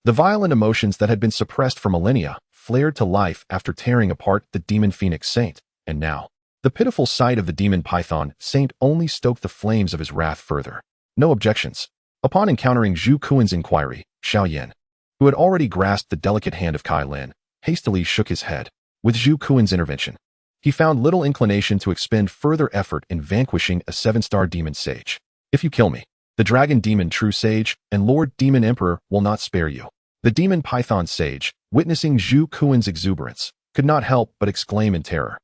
The violent emotions that had been suppressed for millennia flared to life after tearing apart the Demon Phoenix saint, and now, the pitiful sight of the Demon Python saint only stoked the flames of his wrath further. No objections. Upon encountering Zhu Kuan's inquiry, Xiao Yan, who had already grasped the delicate hand of Kai Lin, hastily shook his head. With Zhu Kuan's intervention, he found little inclination to expend further effort in vanquishing a 7-star demon sage. If you kill me, the Dragon Demon True Sage and Lord Demon Emperor will not spare you. The Demon Python Sage, witnessing Zhu Kuan's exuberance, could not help but exclaim in terror.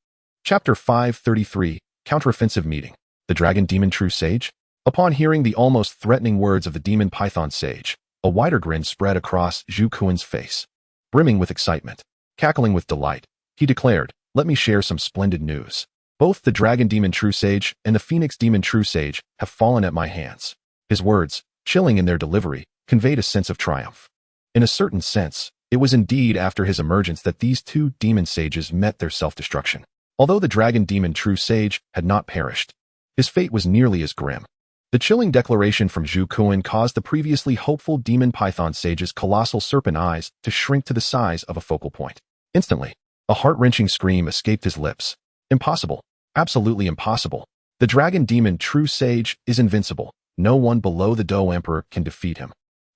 Chapter 533, Counteroffensive Meeting. The Dragon Demon True Sage? Upon hearing the almost threatening words of the Demon Python Sage, a wider grin spread across Zhu Kuan's face. Brimming with excitement, cackling with delight, he declared, let me share some splendid news. Both the Dragon Demon True Sage and the Phoenix Demon True Sage have fallen at my hands. His words, chilling in their delivery, conveyed a sense of triumph. In a certain sense, it was indeed after his emergence that these two demon sages met their self-destruction. Although the Dragon Demon True Sage had not perished, his fate was nearly as grim. The chilling declaration from Zhu Kuan caused the previously hopeful Demon Python Sage's colossal serpent eyes to shrink to the size of a focal point. Instantly, a heart-wrenching scream escaped his lips. Impossible. Absolutely impossible. The Dragon Demon True Sage is invincible. No one below the Dou Emperor can defeat him.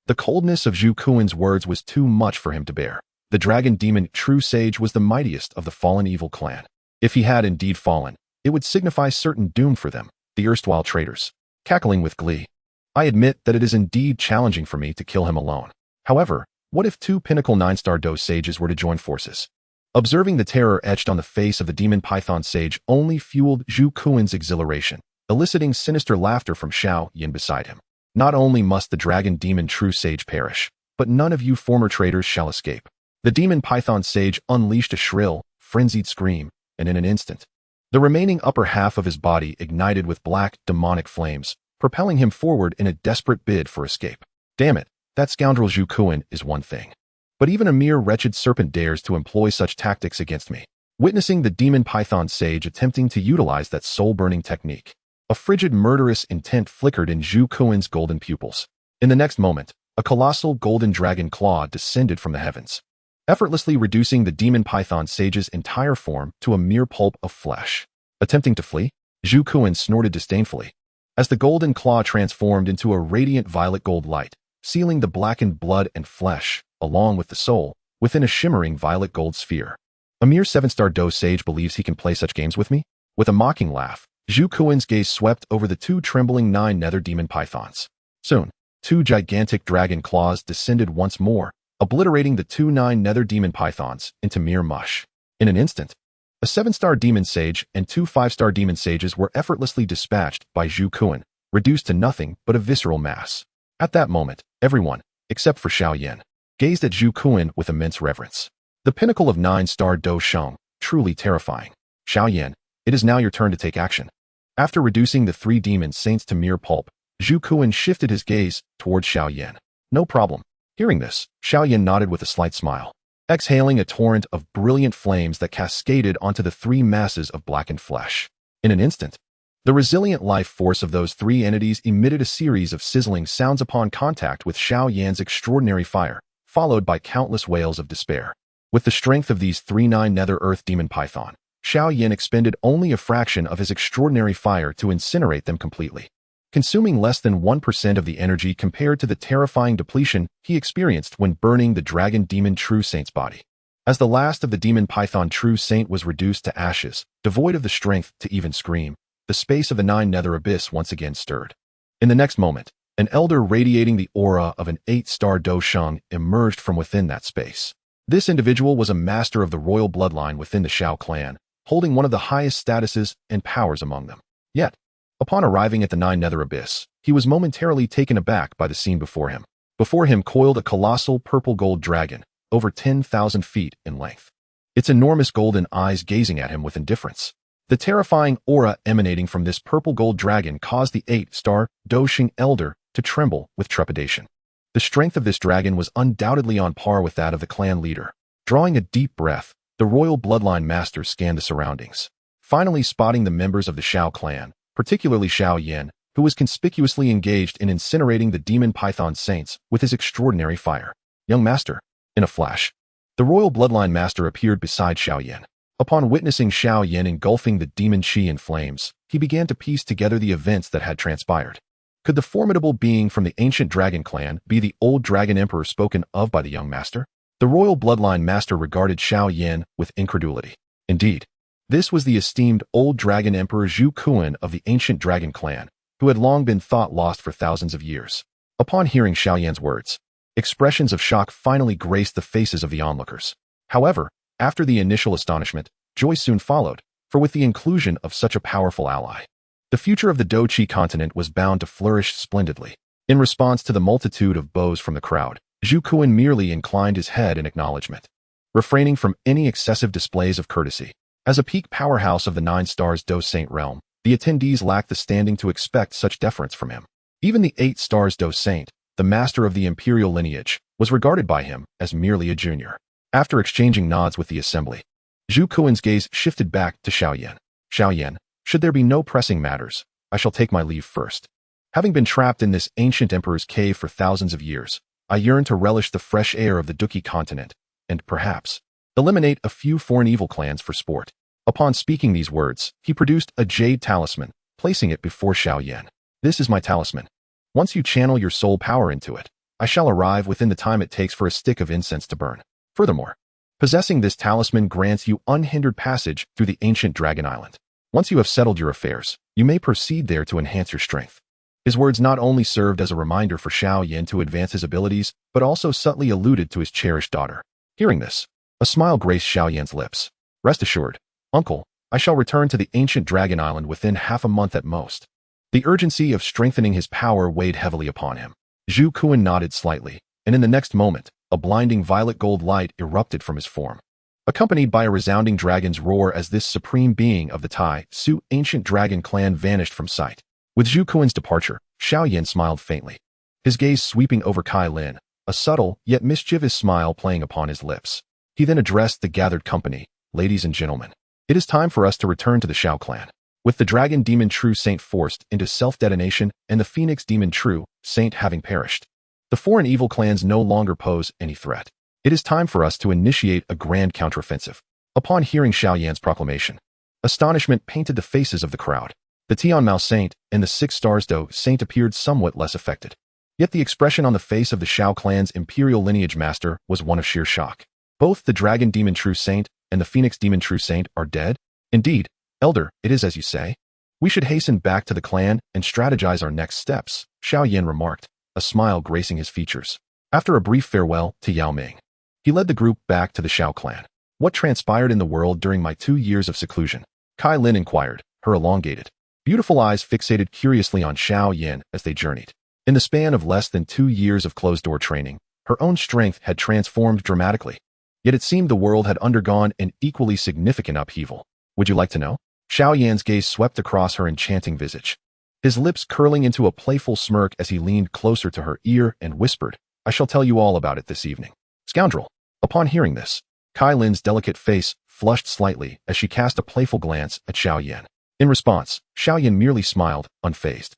The coldness of Zhu Kuan's words was too much for him to bear. The Dragon Demon True Sage was the mightiest of the fallen evil clan. If he had indeed fallen, it would signify certain doom for them, the erstwhile traitors. Cackling with glee, I admit that it is indeed challenging for me to kill him alone. However, what if 2 pinnacle 9-star Dou sages were to join forces? Observing the terror etched on the face of the Demon Python Sage only fueled Zhu Kuan's exhilaration, eliciting sinister laughter from Xiao Yan beside him. Not only must the Dragon Demon True Sage perish, but none of you former traitors shall escape. The Demon Python Sage unleashed a shrill, frenzied scream, and in an instant, the remaining upper half of his body ignited with black, demonic flames, propelling him forward in a desperate bid for escape. Damn it, that scoundrel Zhu Kuan is one thing. But even a mere wretched serpent dares to employ such tactics against me. Witnessing the Demon Python Sage attempting to utilize that soul-burning technique, a frigid murderous intent flickered in Zhu Kuan's golden pupils. In the next moment, a colossal golden dragon claw descended from the heavens, effortlessly reducing the Demon Python Sage's entire form to a mere pulp of flesh. Attempting to flee, Zhu Kuan snorted disdainfully, as the golden claw transformed into a radiant violet gold light, sealing the blackened blood and flesh, along with the soul, within a shimmering violet gold sphere. A mere 7-star Dou sage believes he can play such games with me? With a mocking laugh, Zhu Kuan's gaze swept over the 2 trembling 9 nether demon pythons. Soon, 2 gigantic dragon claws descended once more, obliterating the 2 9 nether demon pythons into mere mush. In an instant, a 7-star demon sage and 2 5-star demon sages were effortlessly dispatched by Zhu Kuan, reduced to nothing but a visceral mass. At that moment, everyone, except for Xiao Yan, gazed at Zhu Kuan with immense reverence. The pinnacle of 9-star Dou Sheng, truly terrifying. Xiao Yan, it is now your turn to take action. After reducing the 3 demon saints to mere pulp, Zhu Kuan shifted his gaze towards Xiao Yan. No problem. Hearing this, Xiao Yan nodded with a slight smile, exhaling a torrent of brilliant flames that cascaded onto the 3 masses of blackened flesh. In an instant, the resilient life force of those 3 entities emitted a series of sizzling sounds upon contact with Xiao Yan's extraordinary fire, followed by countless wails of despair. With the strength of these 3/9 Nether Earth Demon Python, Xiao Yan expended only a fraction of his extraordinary fire to incinerate them completely, consuming less than 1% of the energy compared to the terrifying depletion he experienced when burning the Dragon Demon True Saint's body. As the last of the Demon Python True Saint was reduced to ashes, devoid of the strength to even scream, the space of the 9 Nether Abyss once again stirred. In the next moment, an elder radiating the aura of an 8-star Dou Sheng emerged from within that space. This individual was a master of the royal bloodline within the Xiao clan, holding one of the highest statuses and powers among them. Yet, upon arriving at the 9 Nether Abyss, he was momentarily taken aback by the scene before him. Before him coiled a colossal purple-gold dragon, over 10,000 feet in length, its enormous golden eyes gazing at him with indifference. The terrifying aura emanating from this purple-gold dragon caused the 8-star Dou Sheng elder to tremble with trepidation. The strength of this dragon was undoubtedly on par with that of the clan leader. Drawing a deep breath, the royal bloodline master scanned the surroundings, finally spotting the members of the Xiao clan, particularly Xiao Yan, who was conspicuously engaged in incinerating the demon python saints with his extraordinary fire. Young master. In a flash, the royal bloodline master appeared beside Xiao Yan. Upon witnessing Xiao Yan engulfing the demon chi in flames, he began to piece together the events that had transpired. Could the formidable being from the ancient dragon clan be the old dragon emperor spoken of by the young master? The royal bloodline master regarded Xiao Yan with incredulity. Indeed, this was the esteemed old dragon emperor Zhu Kuan of the ancient dragon clan, who had long been thought lost for thousands of years. Upon hearing Xiao Yan's words, expressions of shock finally graced the faces of the onlookers. However, after the initial astonishment, joy soon followed, for with the inclusion of such a powerful ally, the future of the Douqi continent was bound to flourish splendidly. In response to the multitude of bows from the crowd, Zhu Kuan merely inclined his head in acknowledgement, refraining from any excessive displays of courtesy. As a peak powerhouse of the 9 stars Dou Saint realm, the attendees lacked the standing to expect such deference from him. Even the 8 stars Dou Saint, the master of the imperial lineage, was regarded by him as merely a junior. After exchanging nods with the assembly, Zhu Kuan's gaze shifted back to Xiao Yan. Xiao Yan, should there be no pressing matters, I shall take my leave first. Having been trapped in this ancient emperor's cave for thousands of years, I yearn to relish the fresh air of the Douqi continent, and perhaps eliminate a few foreign evil clans for sport. Upon speaking these words, he produced a jade talisman, placing it before Xiao Yan. This is my talisman. Once you channel your soul power into it, I shall arrive within the time it takes for a stick of incense to burn. Furthermore, possessing this talisman grants you unhindered passage through the ancient Dragon Island. Once you have settled your affairs, you may proceed there to enhance your strength. His words not only served as a reminder for Xiao Yan to advance his abilities, but also subtly alluded to his cherished daughter. Hearing this, a smile graced Xiao Yan's lips. Rest assured, uncle, I shall return to the ancient Dragon Island within half a month at most. The urgency of strengthening his power weighed heavily upon him. Zhu Kuan nodded slightly, and in the next moment, a blinding violet gold light erupted from his form, accompanied by a resounding dragon's roar as this supreme being of the Tai Su ancient dragon clan vanished from sight. With Zhu Kuan's departure, Xiao Yan smiled faintly, his gaze sweeping over Kai Lin, a subtle yet mischievous smile playing upon his lips. He then addressed the gathered company. Ladies and gentlemen, it is time for us to return to the Xiao clan. With the Dragon Demon True Saint forced into self-detonation and the Phoenix Demon True Saint having perished, the foreign evil clans no longer pose any threat. It is time for us to initiate a grand counteroffensive. Upon hearing Xiao Yan's proclamation, astonishment painted the faces of the crowd. The Tianmao Saint and the 6 stars Dou Saint appeared somewhat less affected. Yet the expression on the face of the Xiao clan's imperial lineage master was one of sheer shock. Both the Dragon Demon True Saint and the Phoenix Demon True Saint are dead? Indeed, Elder, it is as you say. We should hasten back to the clan and strategize our next steps, Xiao Yan remarked, a smile gracing his features. After a brief farewell to Yao Ming, he led the group back to the Xiao clan. What transpired in the world during my 2 years of seclusion? Kai Lin inquired, her elongated, beautiful eyes fixated curiously on Xiao Yan as they journeyed. In the span of less than 2 years of closed-door training, her own strength had transformed dramatically. Yet it seemed the world had undergone an equally significant upheaval. Would you like to know? Xiao Yan's gaze swept across her enchanting visage, his lips curling into a playful smirk as he leaned closer to her ear and whispered, I shall tell you all about it this evening. Scoundrel! Upon hearing this, Kai Lin's delicate face flushed slightly as she cast a playful glance at Xiao Yan. In response, Xiao Yan merely smiled, unfazed.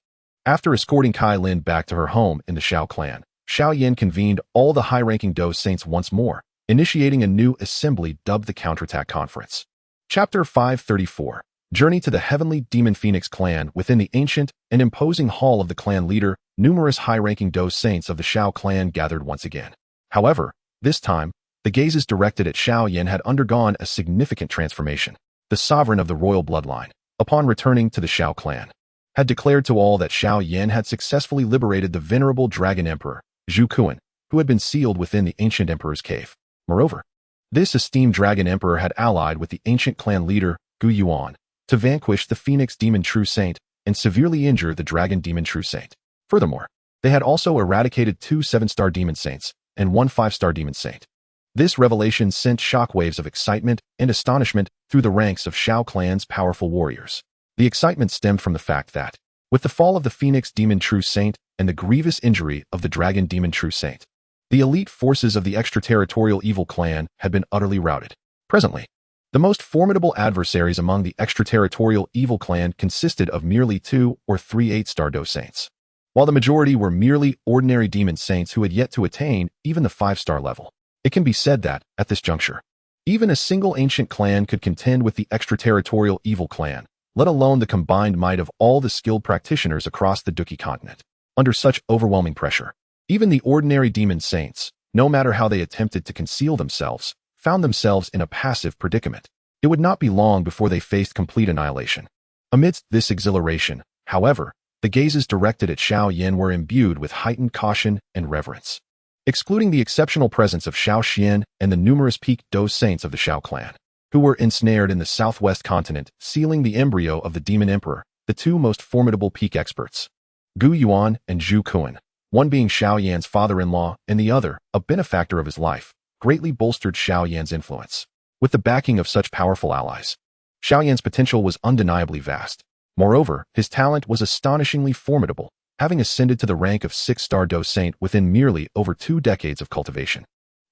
After escorting Kai Lin back to her home in the Xiao clan, Xiao Yan convened all the high-ranking Dou Saints once more, initiating a new assembly dubbed the Counterattack Conference. Chapter 534. Journey to the Heavenly Demon Phoenix Clan. Within the ancient and imposing hall of the clan leader, numerous high-ranking Dou saints of the Xiao clan gathered once again. However, this time, the gazes directed at Xiao Yan had undergone a significant transformation. The sovereign of the royal bloodline, upon returning to the Xiao clan, had declared to all that Xiao Yan had successfully liberated the venerable Dragon Emperor, Zhu Kuan, who had been sealed within the ancient emperor's cave. Moreover, this esteemed Dragon Emperor had allied with the ancient clan leader, Gu Yuan, to vanquish the Phoenix Demon True Saint and severely injure the Dragon Demon True Saint. Furthermore, they had also eradicated 2 7-star Demon Saints and 1 5-star Demon Saint. This revelation sent shockwaves of excitement and astonishment through the ranks of Xiao clan's powerful warriors. The excitement stemmed from the fact that, with the fall of the Phoenix Demon True Saint and the grievous injury of the Dragon Demon True Saint, the elite forces of the extraterritorial evil clan had been utterly routed. Presently, the most formidable adversaries among the extraterritorial evil clan consisted of merely 2 or 3 8-star Dou saints, while the majority were merely ordinary demon saints who had yet to attain even the 5-star level. It can be said that, at this juncture, even a single ancient clan could contend with the extraterritorial evil clan, let alone the combined might of all the skilled practitioners across the Duki continent. Under such overwhelming pressure, even the ordinary demon saints, no matter how they attempted to conceal themselves, found themselves in a passive predicament. It would not be long before they faced complete annihilation. Amidst this exhilaration, however, the gazes directed at Xiao Yan were imbued with heightened caution and reverence. Excluding the exceptional presence of Xiao Xian and the numerous peaked Dou saints of the Xiao clan, who were ensnared in the southwest continent, sealing the embryo of the Demon Emperor, the 2 most formidable peak experts, Gu Yuan and Zhu Kuan, one being Xiao Yan's father-in-law and the other, a benefactor of his life, greatly bolstered Xiao Yan's influence. With the backing of such powerful allies, Xiao Yan's potential was undeniably vast. Moreover, his talent was astonishingly formidable, having ascended to the rank of 6-star Dou Saint within merely over 2 decades of cultivation.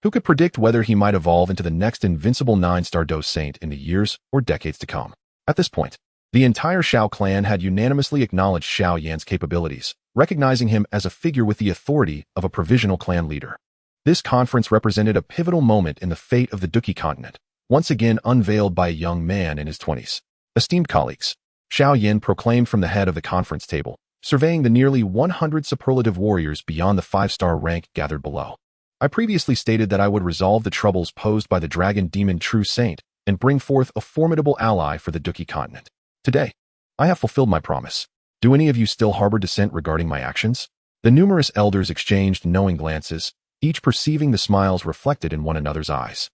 Who could predict whether he might evolve into the next invincible 9-star Dou Saint in the years or decades to come? At this point, the entire Xiao clan had unanimously acknowledged Xiao Yan's capabilities, recognizing him as a figure with the authority of a provisional clan leader. This conference represented a pivotal moment in the fate of the Duki continent, once again unveiled by a young man in his 20s. Esteemed colleagues, Xiao Yan proclaimed from the head of the conference table, surveying the nearly 100 superlative warriors beyond the 5-star rank gathered below. I previously stated that I would resolve the troubles posed by the Dragon Demon True Saint and bring forth a formidable ally for the Duki continent. Today, I have fulfilled my promise. Do any of you still harbor dissent regarding my actions? The numerous elders exchanged knowing glances, each perceiving the smiles reflected in one another's eyes.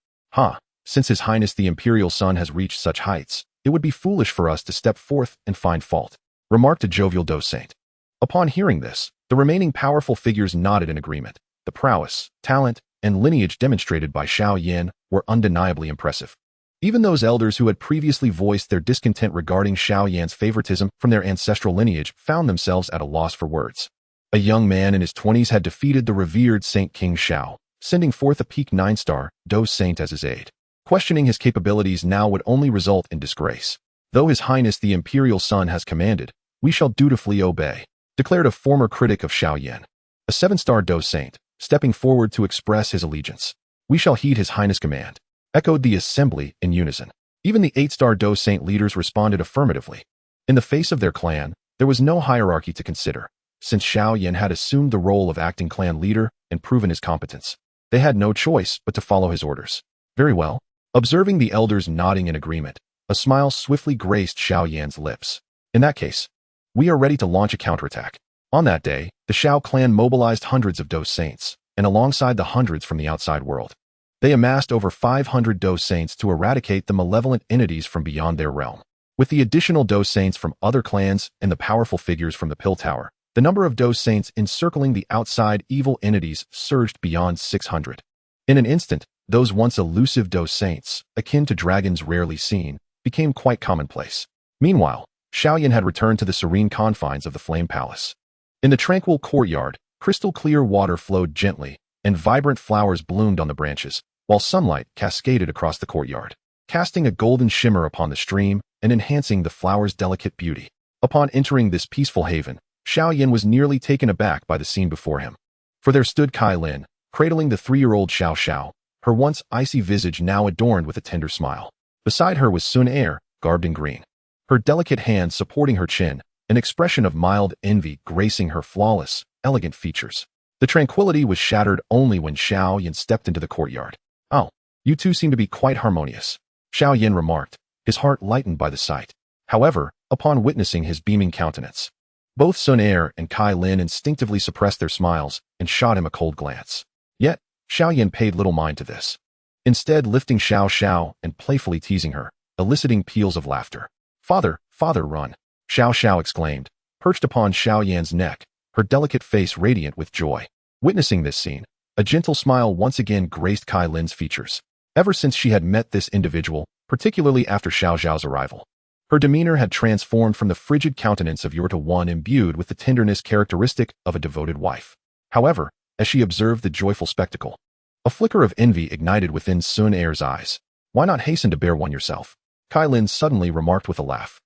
Since His Highness the Imperial Sun has reached such heights, it would be foolish for us to step forth and find fault, remarked a jovial Dou Saint. Upon hearing this, the remaining powerful figures nodded in agreement. The prowess, talent, and lineage demonstrated by Xiao Yan were undeniably impressive. Even those elders who had previously voiced their discontent regarding Xiao Yan's favoritism from their ancestral lineage found themselves at a loss for words. A young man in his 20s had defeated the revered Saint King Xiao, sending forth a peak 9-star Dou Saint as his aide. Questioning his capabilities now would only result in disgrace. Though His Highness the Imperial Sun has commanded, we shall dutifully obey, declared a former critic of Xiao Yan, a 7-star Dou Saint, stepping forward to express his allegiance. We shall heed His Highness' command, echoed the assembly in unison. Even the 8-star Dou Saint leaders responded affirmatively. In the face of their clan, there was no hierarchy to consider. Since Xiao Yan had assumed the role of acting clan leader and proven his competence, they had no choice but to follow his orders. Very well. Observing the elders nodding in agreement, a smile swiftly graced Xiao Yan's lips. In that case, we are ready to launch a counterattack. On that day, the Xiao clan mobilized hundreds of Dou Saints, and alongside the hundreds from the outside world, they amassed over 500 Dou Saints to eradicate the malevolent entities from beyond their realm. With the additional Dou Saints from other clans and the powerful figures from the Pill Tower, the number of Dou Saints encircling the outside evil entities surged beyond 600. In an instant, those once elusive Dou Saints, akin to dragons rarely seen, became quite commonplace. Meanwhile, Xiao Yan had returned to the serene confines of the Flame Palace. In the tranquil courtyard, crystal-clear water flowed gently, and vibrant flowers bloomed on the branches, while sunlight cascaded across the courtyard, casting a golden shimmer upon the stream and enhancing the flower's delicate beauty. Upon entering this peaceful haven, Xiao Yan was nearly taken aback by the scene before him. For there stood Kai Lin, cradling the 3-year-old Xiao Xiao, her once icy visage now adorned with a tender smile. Beside her was Sun Er, garbed in green, her delicate hand supporting her chin, an expression of mild envy gracing her flawless, elegant features. The tranquility was shattered only when Xiao Yan stepped into the courtyard. "Oh, you two seem to be quite harmonious," Xiao Yan remarked, his heart lightened by the sight. However, upon witnessing his beaming countenance, both Sun Er and Kai Lin instinctively suppressed their smiles and shot him a cold glance. Yet, Xiao Yan paid little mind to this, instead lifting Xiao and playfully teasing her, eliciting peals of laughter. Father, run!" Xiao exclaimed, perched upon Xiao Yan's neck, her delicate face radiant with joy. Witnessing this scene, a gentle smile once again graced Kai Lin's features. Ever since she had met this individual, particularly after Xiao's arrival, her demeanor had transformed from the frigid countenance of yore to one imbued with the tenderness characteristic of a devoted wife. However, as she observed the joyful spectacle, a flicker of envy ignited within Sun Er's eyes. "Why not hasten to bear one yourself?" Kai Lin suddenly remarked with a laugh.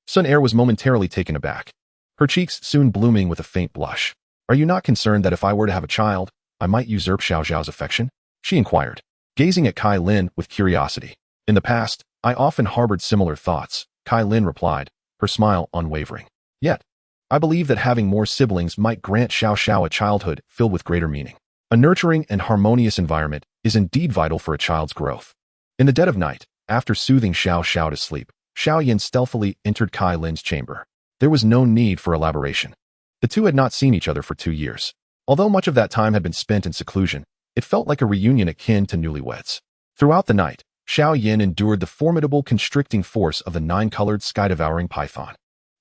Sun Er was momentarily taken aback, her cheeks soon blooming with a faint blush. "Are you not concerned that if I were to have a child, I might usurp Xiao's affection?" she inquired, gazing at Kai Lin with curiosity. "In the past, I often harbored similar thoughts," Kai Lin replied, her smile unwavering. "Yet, I believe that having more siblings might grant Xiao a childhood filled with greater meaning. A nurturing and harmonious environment is indeed vital for a child's growth." In the dead of night, after soothing Xiao to sleep, Xiao Yan stealthily entered Kai Lin's chamber. There was no need for elaboration. The two had not seen each other for 2 years. Although much of that time had been spent in seclusion, it felt like a reunion akin to newlyweds. Throughout the night, Xiao Yan endured the formidable constricting force of the 9-colored sky-devouring python.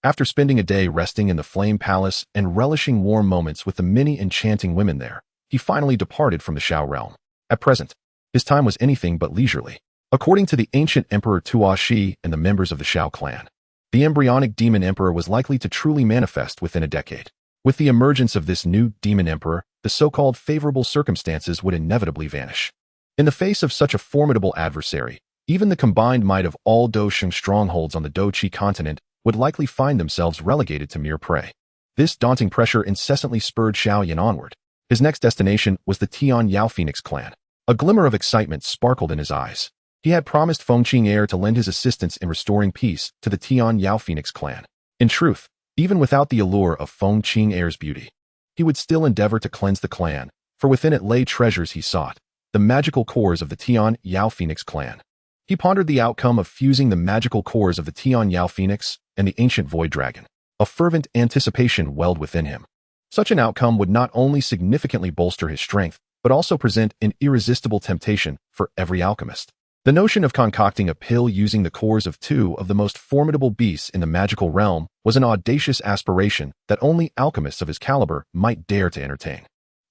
After spending a day resting in the Flame Palace and relishing warm moments with the many enchanting women there, he finally departed from the Xiao realm. At present, his time was anything but leisurely. According to the ancient Emperor Tuashi and the members of the Xiao clan, the embryonic demon emperor was likely to truly manifest within a decade. With the emergence of this new demon emperor, the so-called favorable circumstances would inevitably vanish. In the face of such a formidable adversary, even the combined might of all Dou Sheng strongholds on the Dou Qi continent would likely find themselves relegated to mere prey. This daunting pressure incessantly spurred Xiao Yan onward. His next destination was the Tian Yao Phoenix clan. A glimmer of excitement sparkled in his eyes. He had promised Fengqing heir to lend his assistance in restoring peace to the Tian Yao Phoenix clan. In truth, even without the allure of Fengqing heir's beauty, he would still endeavor to cleanse the clan, for within it lay treasures he sought, the magical cores of the Tian Yao Phoenix clan. He pondered the outcome of fusing the magical cores of the Tian Yao Phoenix and the ancient Void Dragon. A fervent anticipation welled within him. Such an outcome would not only significantly bolster his strength, but also present an irresistible temptation for every alchemist. The notion of concocting a pill using the cores of 2 of the most formidable beasts in the magical realm was an audacious aspiration that only alchemists of his caliber might dare to entertain.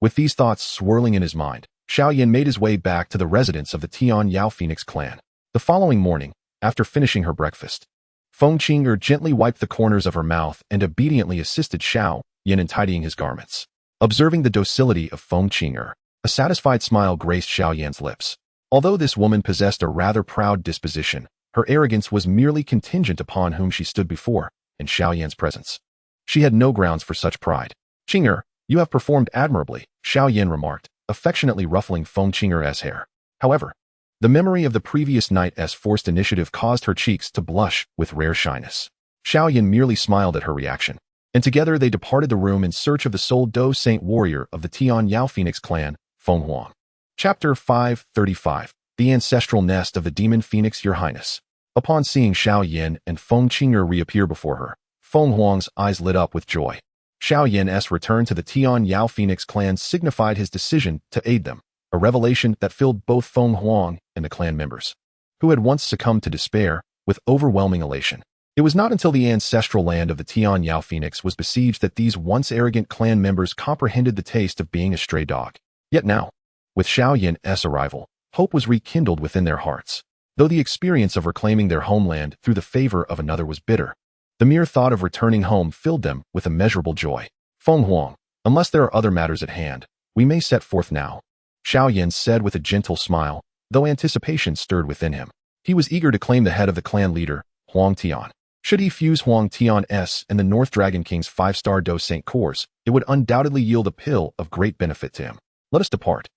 With these thoughts swirling in his mind, Xiao Yan made his way back to the residence of the Tian Yao Phoenix clan. The following morning, after finishing her breakfast, Fengqing gently wiped the corners of her mouth and obediently assisted Xiao Yan in tidying his garments. Observing the docility of Fengqing, a satisfied smile graced Xiao Yan's lips. Although this woman possessed a rather proud disposition, her arrogance was merely contingent upon whom she stood before, in Xiao Yan's presence. She had no grounds for such pride. "Qing'er, you have performed admirably," Xiao Yan remarked, affectionately ruffling Fengqing's hair. However, the memory of the previous night's forced initiative caused her cheeks to blush with rare shyness. Xiao Yan merely smiled at her reaction, and together they departed the room in search of the sole Dou Saint warrior of the Tian Yao Phoenix clan, Feng Huang. Chapter 535. The Ancestral Nest of the Demon Phoenix, Your Highness. Upon seeing Xiao Yan and Fengqing reappear before her, Feng Huang's eyes lit up with joy. Xiao Yan's return to the Tian Yao Phoenix clan signified his decision to aid them, a revelation that filled both Feng Huang and the clan members, who had once succumbed to despair, with overwhelming elation. It was not until the ancestral land of the Tian Yao Phoenix was besieged that these once arrogant clan members comprehended the taste of being a stray dog. Yet now, with Xiao Yan's arrival, hope was rekindled within their hearts. Though the experience of reclaiming their homeland through the favor of another was bitter, the mere thought of returning home filled them with immeasurable joy. "Feng Huang, unless there are other matters at hand, we may set forth now," Xiao Yan said with a gentle smile, though anticipation stirred within him. He was eager to claim the head of the clan leader, Huang Tian. Should he fuse Huang Tian's and the North Dragon King's 5-star Dou Saint cores, it would undoubtedly yield a pill of great benefit to him. "Let us depart."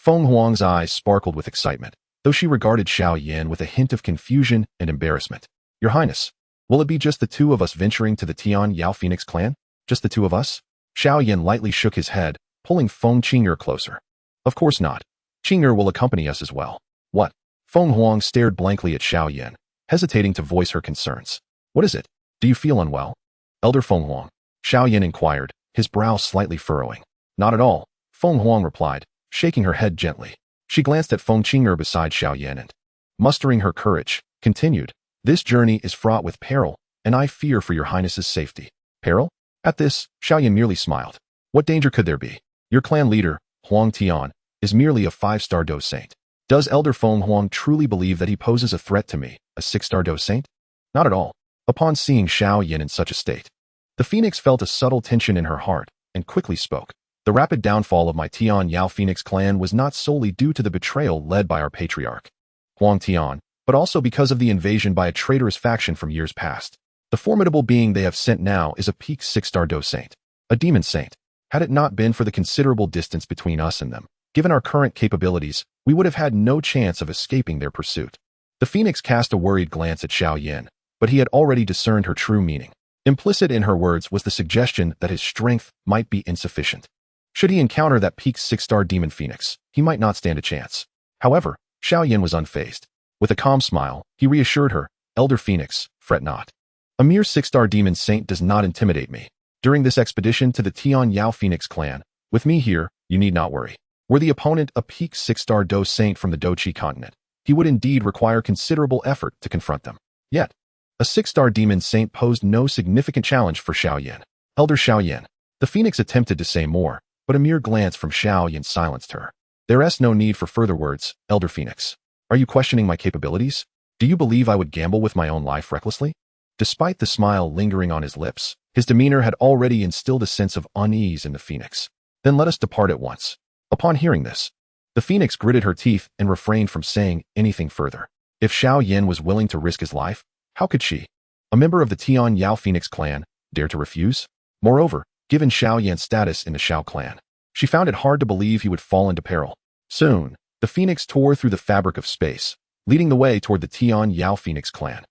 Feng Huang's eyes sparkled with excitement, though she regarded Xiao Yan with a hint of confusion and embarrassment. Your Highness, will it be just the two of us venturing to the Tian Yao Phoenix clan? Just the two of us? Xiao Yan lightly shook his head, pulling Feng Qing'er closer. Of course not. Qing'er will accompany us as well. What? Feng Huang stared blankly at Xiao Yan, hesitating to voice her concerns. What is it? Do you feel unwell? Elder Feng Huang. Xiao Yan inquired, his brow slightly furrowing. Not at all, Feng Huang replied, shaking her head gently. She glanced at Feng Qing'er beside Xiao Yan and, mustering her courage, continued, this journey is fraught with peril, and I fear for your Highness's safety. Peril? At this, Xiao Yan merely smiled. What danger could there be? Your clan leader, Huang Tian, is merely a 5-star Dou Saint. Does Elder Feng Huang truly believe that he poses a threat to me, a 6-star Dou Saint? Not at all. Upon seeing Xiao Yan in such a state, the Phoenix felt a subtle tension in her heart and quickly spoke. The rapid downfall of my Tian Yao Phoenix clan was not solely due to the betrayal led by our patriarch, Huang Tian, but also because of the invasion by a traitorous faction from years past. The formidable being they have sent now is a peak 6-star Dou Saint, a demon saint. Had it not been for the considerable distance between us and them, given our current capabilities, we would have had no chance of escaping their pursuit. The Phoenix cast a worried glance at Xiao Yan, but he had already discerned her true meaning. Implicit in her words was the suggestion that his strength might be insufficient. Should he encounter that peak 6-star demon Phoenix, he might not stand a chance. However, Xiao Yan was unfazed. With a calm smile, he reassured her, Elder Phoenix, fret not. A mere 6-star demon saint does not intimidate me. During this expedition to the Tian Yao Phoenix clan, with me here, you need not worry. Were the opponent a peak 6-star Dou Saint from the Douqi continent, he would indeed require considerable effort to confront them. Yet, a 6-star demon saint posed no significant challenge for Xiao Yan. Elder Xiao Yan. The Phoenix attempted to say more, but a mere glance from Xiao Yan silenced her. There is no need for further words, Elder Phoenix. Are you questioning my capabilities? Do you believe I would gamble with my own life recklessly? Despite the smile lingering on his lips, his demeanor had already instilled a sense of unease in the Phoenix. Then let us depart at once. Upon hearing this, the Phoenix gritted her teeth and refrained from saying anything further. If Xiao Yan was willing to risk his life, how could she, a member of the Tian Yao Phoenix clan, dare to refuse? Moreover, given Xiao Yan's status in the Xiao clan, she found it hard to believe he would fall into peril. Soon, the Phoenix tore through the fabric of space, leading the way toward the Tian Yao Phoenix clan.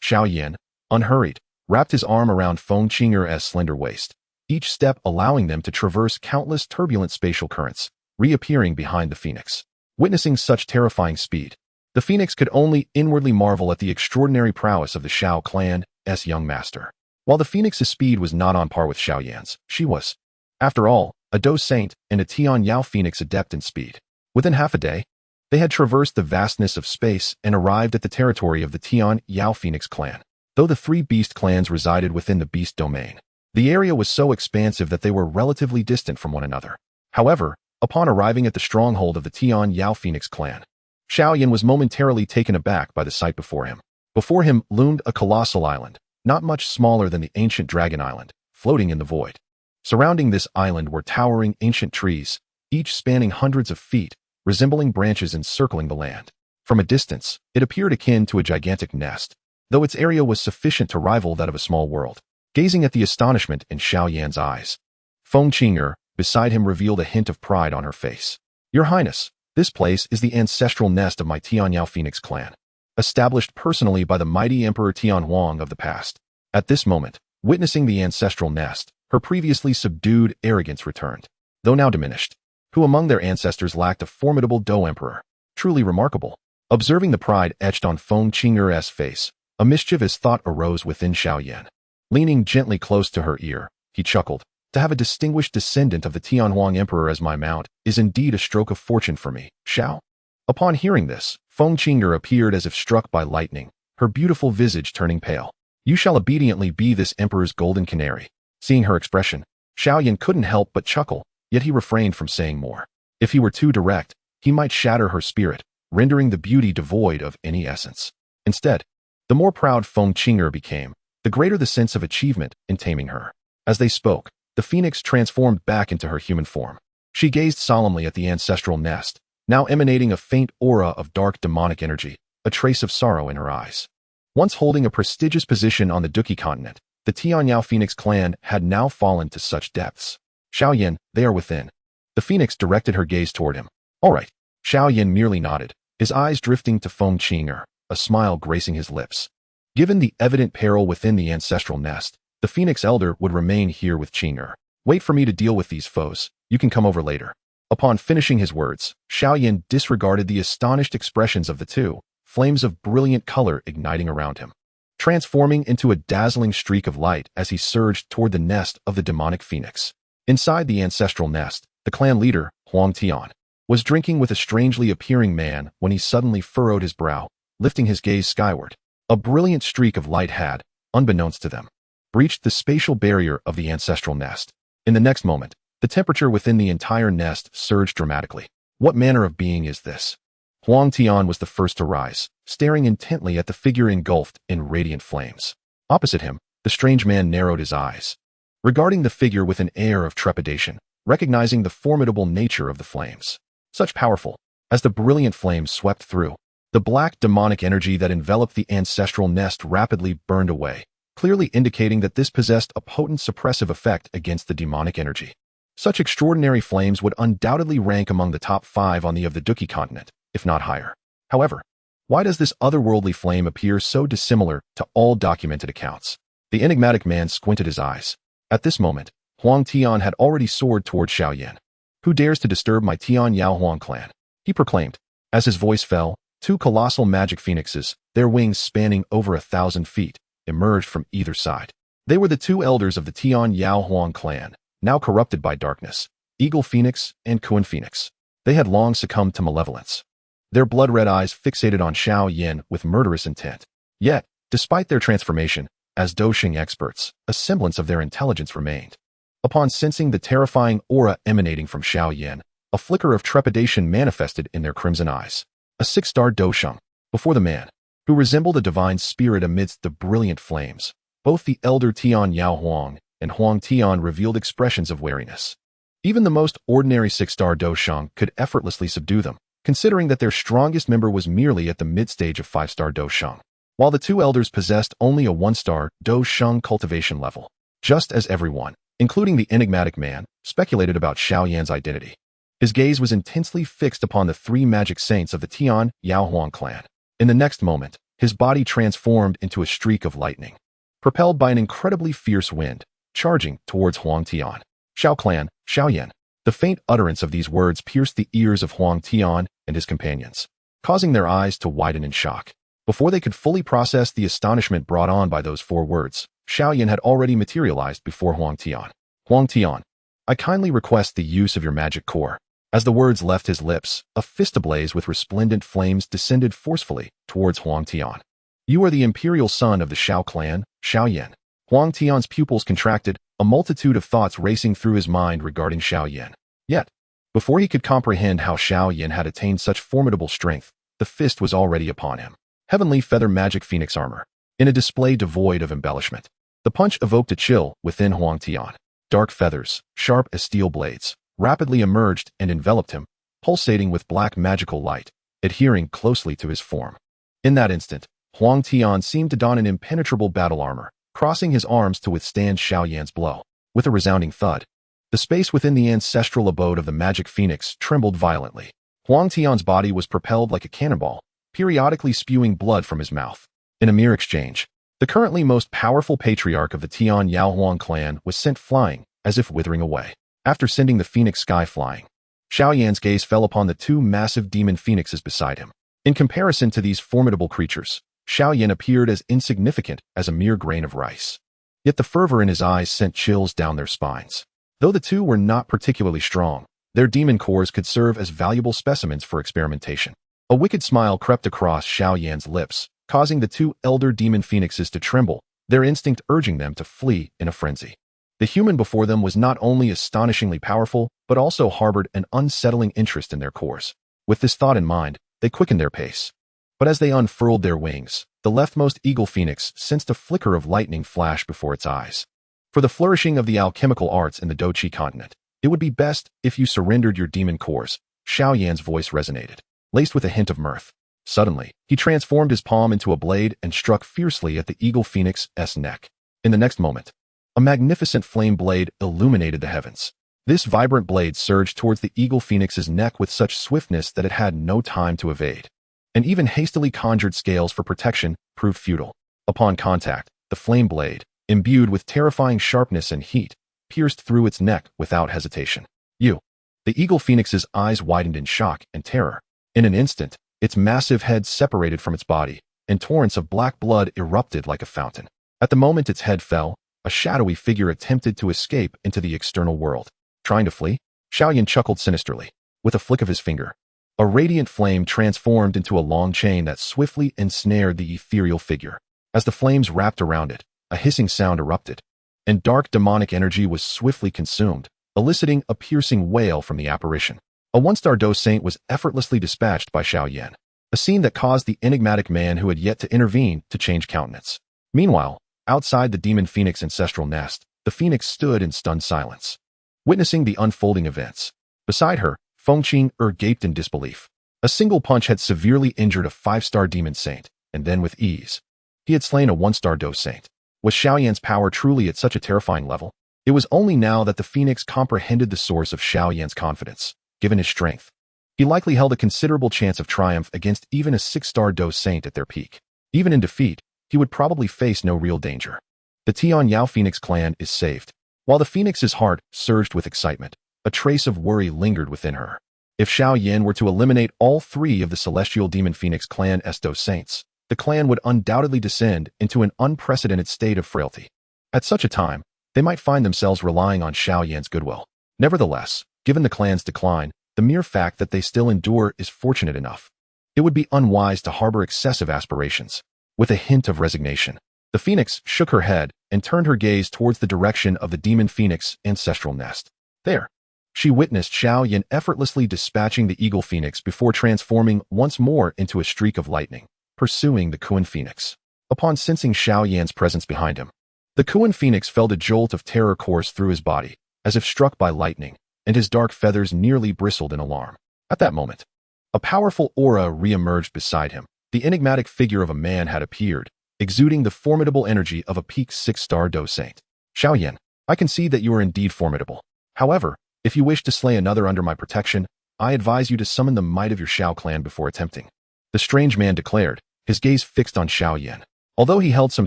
Xiao Yan, unhurried, wrapped his arm around Feng Qing'er's slender waist, each step allowing them to traverse countless turbulent spatial currents, reappearing behind the Phoenix. Witnessing such terrifying speed, the Phoenix could only inwardly marvel at the extraordinary prowess of the Xiao clan's young master. While the Phoenix's speed was not on par with Xiao Yan's, she was, after all, a Dou Saint and a Tian Yao Phoenix adept in speed. Within half a day, they had traversed the vastness of space and arrived at the territory of the Tian Yao Phoenix clan. Though the 3 beast clans resided within the beast domain, the area was so expansive that they were relatively distant from one another. However, upon arriving at the stronghold of the Tian Yao Phoenix clan, Xiao Yan was momentarily taken aback by the sight before him. Before him loomed a colossal island, not much smaller than the ancient Dragon Island, floating in the void. Surrounding this island were towering ancient trees, each spanning hundreds of feet, resembling branches encircling the land. From a distance, it appeared akin to a gigantic nest, though its area was sufficient to rival that of a small world. Gazing at the astonishment in Xiao Yan's eyes, Feng Qing'er, beside him, revealed a hint of pride on her face. Your Highness, this place is the ancestral nest of my Tian Yao Phoenix clan, established personally by the mighty Emperor Tian Huang of the past. At this moment, witnessing the ancestral nest, her previously subdued arrogance returned, though now diminished. Who among their ancestors lacked a formidable Dou Emperor? Truly remarkable. Observing the pride etched on Feng Qing'er's face, a mischievous thought arose within Xiao Yan. Leaning gently close to her ear, he chuckled. To have a distinguished descendant of the Tian Huang Emperor as my mount is indeed a stroke of fortune for me, Xiao. Upon hearing this, Feng Qing'er appeared as if struck by lightning, her beautiful visage turning pale. You shall obediently be this emperor's golden canary. Seeing her expression, Xiao Yan couldn't help but chuckle, yet he refrained from saying more. If he were too direct, he might shatter her spirit, rendering the beauty devoid of any essence. Instead, the more proud Feng Qing'er became, the greater the sense of achievement in taming her. As they spoke, the Phoenix transformed back into her human form. She gazed solemnly at the ancestral nest, now emanating a faint aura of dark demonic energy, a trace of sorrow in her eyes. Once holding a prestigious position on the Douqi continent, the Tian Yao Phoenix clan had now fallen to such depths. Xiao Yan, they are within. The Phoenix directed her gaze toward him. All right, Xiao Yan merely nodded, his eyes drifting to Feng Qing'er, a smile gracing his lips. Given the evident peril within the ancestral nest, the Phoenix Elder would remain here with Qing'er. Wait for me to deal with these foes, you can come over later. Upon finishing his words, Xiao Yan disregarded the astonished expressions of the two, flames of brilliant color igniting around him, transforming into a dazzling streak of light as he surged toward the nest of the demonic phoenix. Inside the ancestral nest, the clan leader, Huang Tian, was drinking with a strangely appearing man when he suddenly furrowed his brow, lifting his gaze skyward. A brilliant streak of light had, unbeknownst to them, breached the spatial barrier of the ancestral nest. In the next moment, the temperature within the entire nest surged dramatically. What manner of being is this? Huang Tian was the first to rise, staring intently at the figure engulfed in radiant flames. Opposite him, the strange man narrowed his eyes, regarding the figure with an air of trepidation, recognizing the formidable nature of the flames. Such powerful, as the brilliant flames swept through, the black demonic energy that enveloped the ancestral nest rapidly burned away, clearly indicating that this possessed a potent suppressive effect against the demonic energy. Such extraordinary flames would undoubtedly rank among the top 5 on the of the Duki continent, if not higher. However, why does this otherworldly flame appear so dissimilar to all documented accounts? The enigmatic man squinted his eyes. At this moment, Huang Tian had already soared toward Xiao Yan. Who dares to disturb my Tian Yao Huang clan? He proclaimed. As his voice fell, 2 colossal magic phoenixes, their wings spanning over 1,000 feet, emerged from either side. They were the 2 elders of the Tian Yao Huang clan, now corrupted by darkness, Eagle Phoenix and Kuan Phoenix. They had long succumbed to malevolence, their blood-red eyes fixated on Xiao Yan with murderous intent. Yet, despite their transformation, as Douxing experts, a semblance of their intelligence remained. Upon sensing the terrifying aura emanating from Xiao Yan, a flicker of trepidation manifested in their crimson eyes. A 6-star Douxing, before the man, who resembled a divine spirit amidst the brilliant flames. Both the elder Tian Yao Huang and Huang Tian revealed expressions of wariness. Even the most ordinary 6-star Douxing could effortlessly subdue them, considering that their strongest member was merely at the mid-stage of 5-star Douxing, while the 2 elders possessed only a 1-star Douxing cultivation level. Just as everyone, including the enigmatic man, speculated about Xiao Yan's identity. His gaze was intensely fixed upon the 3 magic saints of the Tian Yao Huang clan. In the next moment, his body transformed into a streak of lightning, propelled by an incredibly fierce wind, charging towards Huang Tian. Xiao clan, Xiao Yan. The faint utterance of these words pierced the ears of Huang Tian and his companions, causing their eyes to widen in shock. Before they could fully process the astonishment brought on by those 4 words, Xiao Yan had already materialized before Huang Tian. Huang Tian, I kindly request the use of your magic core. As the words left his lips, a fist ablaze with resplendent flames descended forcefully towards Huang Tian. You are the imperial son of the Xiao clan, Xiao Yan. Huang Tian's pupils contracted, a multitude of thoughts racing through his mind regarding Xiao Yan. Yet, before he could comprehend how Xiao Yan had attained such formidable strength, the fist was already upon him. Heavenly feather magic phoenix armor, in a display devoid of embellishment. The punch evoked a chill within Huang Tian. Dark feathers, sharp as steel blades, rapidly emerged and enveloped him, pulsating with black magical light, adhering closely to his form. In that instant, Huang Tian seemed to don an impenetrable battle armor, crossing his arms to withstand Xiao Yan's blow. With a resounding thud, the space within the ancestral abode of the magic phoenix trembled violently. Huang Tian's body was propelled like a cannonball, periodically spewing blood from his mouth. In a mere exchange, the currently most powerful patriarch of the Tian Yao Huang clan was sent flying, as if withering away. After sending the phoenix sky flying, Xiao Yan's gaze fell upon the 2 massive demon phoenixes beside him. In comparison to these formidable creatures, Xiao Yan appeared as insignificant as a mere grain of rice. Yet the fervor in his eyes sent chills down their spines. Though the 2 were not particularly strong, their demon cores could serve as valuable specimens for experimentation. A wicked smile crept across Xiao Yan's lips, causing the 2 elder demon phoenixes to tremble, their instinct urging them to flee in a frenzy. The human before them was not only astonishingly powerful, but also harbored an unsettling interest in their cores. With this thought in mind, they quickened their pace. But as they unfurled their wings, the leftmost eagle phoenix sensed a flicker of lightning flash before its eyes. For the flourishing of the alchemical arts in the Douqi continent, it would be best if you surrendered your demon cores. Xiao Yan's voice resonated, laced with a hint of mirth. Suddenly, he transformed his palm into a blade and struck fiercely at the eagle phoenix's neck. In the next moment, a magnificent flame blade illuminated the heavens. This vibrant blade surged towards the eagle phoenix's neck with such swiftness that it had no time to evade. And even hastily conjured scales for protection proved futile. Upon contact, the flame blade, imbued with terrifying sharpness and heat, pierced through its neck without hesitation. The eagle phoenix's eyes widened in shock and terror. In an instant, its massive head separated from its body, and torrents of black blood erupted like a fountain. At the moment its head fell, a shadowy figure attempted to escape into the external world. Trying to flee? Xiao Yan chuckled sinisterly. With a flick of his finger, a radiant flame transformed into a long chain that swiftly ensnared the ethereal figure. As the flames wrapped around it, a hissing sound erupted, and dark demonic energy was swiftly consumed, eliciting a piercing wail from the apparition. A one-star Dou Saint was effortlessly dispatched by Xiao Yan, a scene that caused the enigmatic man who had yet to intervene to change countenance. Meanwhile, outside the demon phoenix ancestral nest, the phoenix stood in stunned silence, witnessing the unfolding events. Beside her, Fengqing gaped in disbelief. A single punch had severely injured a 5-star demon saint, and then with ease, he had slain a 1-star Dou Saint. Was Xiao Yan's power truly at such a terrifying level? It was only now that the phoenix comprehended the source of Xiao Yan's confidence. Given his strength, he likely held a considerable chance of triumph against even a 6-star Dou Saint at their peak. Even in defeat, he would probably face no real danger. The Tianyao Phoenix clan is saved. While the phoenix's heart surged with excitement, a trace of worry lingered within her. If Xiao Yan were to eliminate all 3 of the celestial demon phoenix clan's Dou Saints, the clan would undoubtedly descend into an unprecedented state of frailty. At such a time, they might find themselves relying on Xiao Yan's goodwill. Nevertheless, given the clan's decline, the mere fact that they still endure is fortunate enough. It would be unwise to harbor excessive aspirations. With a hint of resignation, the phoenix shook her head and turned her gaze towards the direction of the demon phoenix ancestral nest. There, she witnessed Xiao Yan effortlessly dispatching the eagle phoenix before transforming once more into a streak of lightning, pursuing the Kuan phoenix. Upon sensing Xiao Yan's presence behind him, the Kuan phoenix felt a jolt of terror course through his body, as if struck by lightning, and his dark feathers nearly bristled in alarm. At that moment, a powerful aura re-emerged beside him. The enigmatic figure of a man had appeared, exuding the formidable energy of a peak 6-star Dou Saint. Xiao Yan, I can see that you are indeed formidable. However, if you wish to slay another under my protection, I advise you to summon the might of your Xiao clan before attempting. The strange man declared, his gaze fixed on Xiao Yan. Although he held some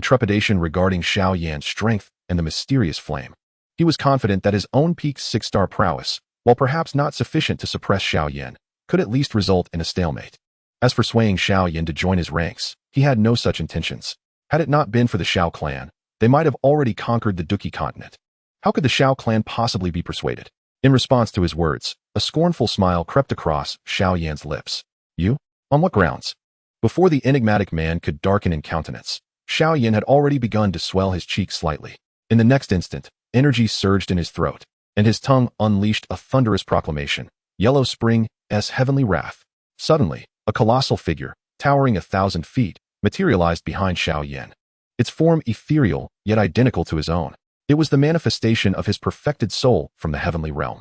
trepidation regarding Xiao Yan's strength and the mysterious flame, he was confident that his own peak 6-star prowess, while perhaps not sufficient to suppress Xiao Yan, could at least result in a stalemate. As for swaying Xiao Yan to join his ranks, he had no such intentions. Had it not been for the Xiao clan, they might have already conquered the Duqi continent. How could the Xiao clan possibly be persuaded? In response to his words, a scornful smile crept across Xiao Yan's lips. You? On what grounds? Before the enigmatic man could darken in countenance, Xiao Yan had already begun to swell his cheeks slightly. In the next instant, energy surged in his throat, and his tongue unleashed a thunderous proclamation. Yellow Spring's heavenly wrath. Suddenly, a colossal figure, towering 1,000 feet, materialized behind Xiao Yan. Its form ethereal, yet identical to his own. It was the manifestation of his perfected soul from the heavenly realm.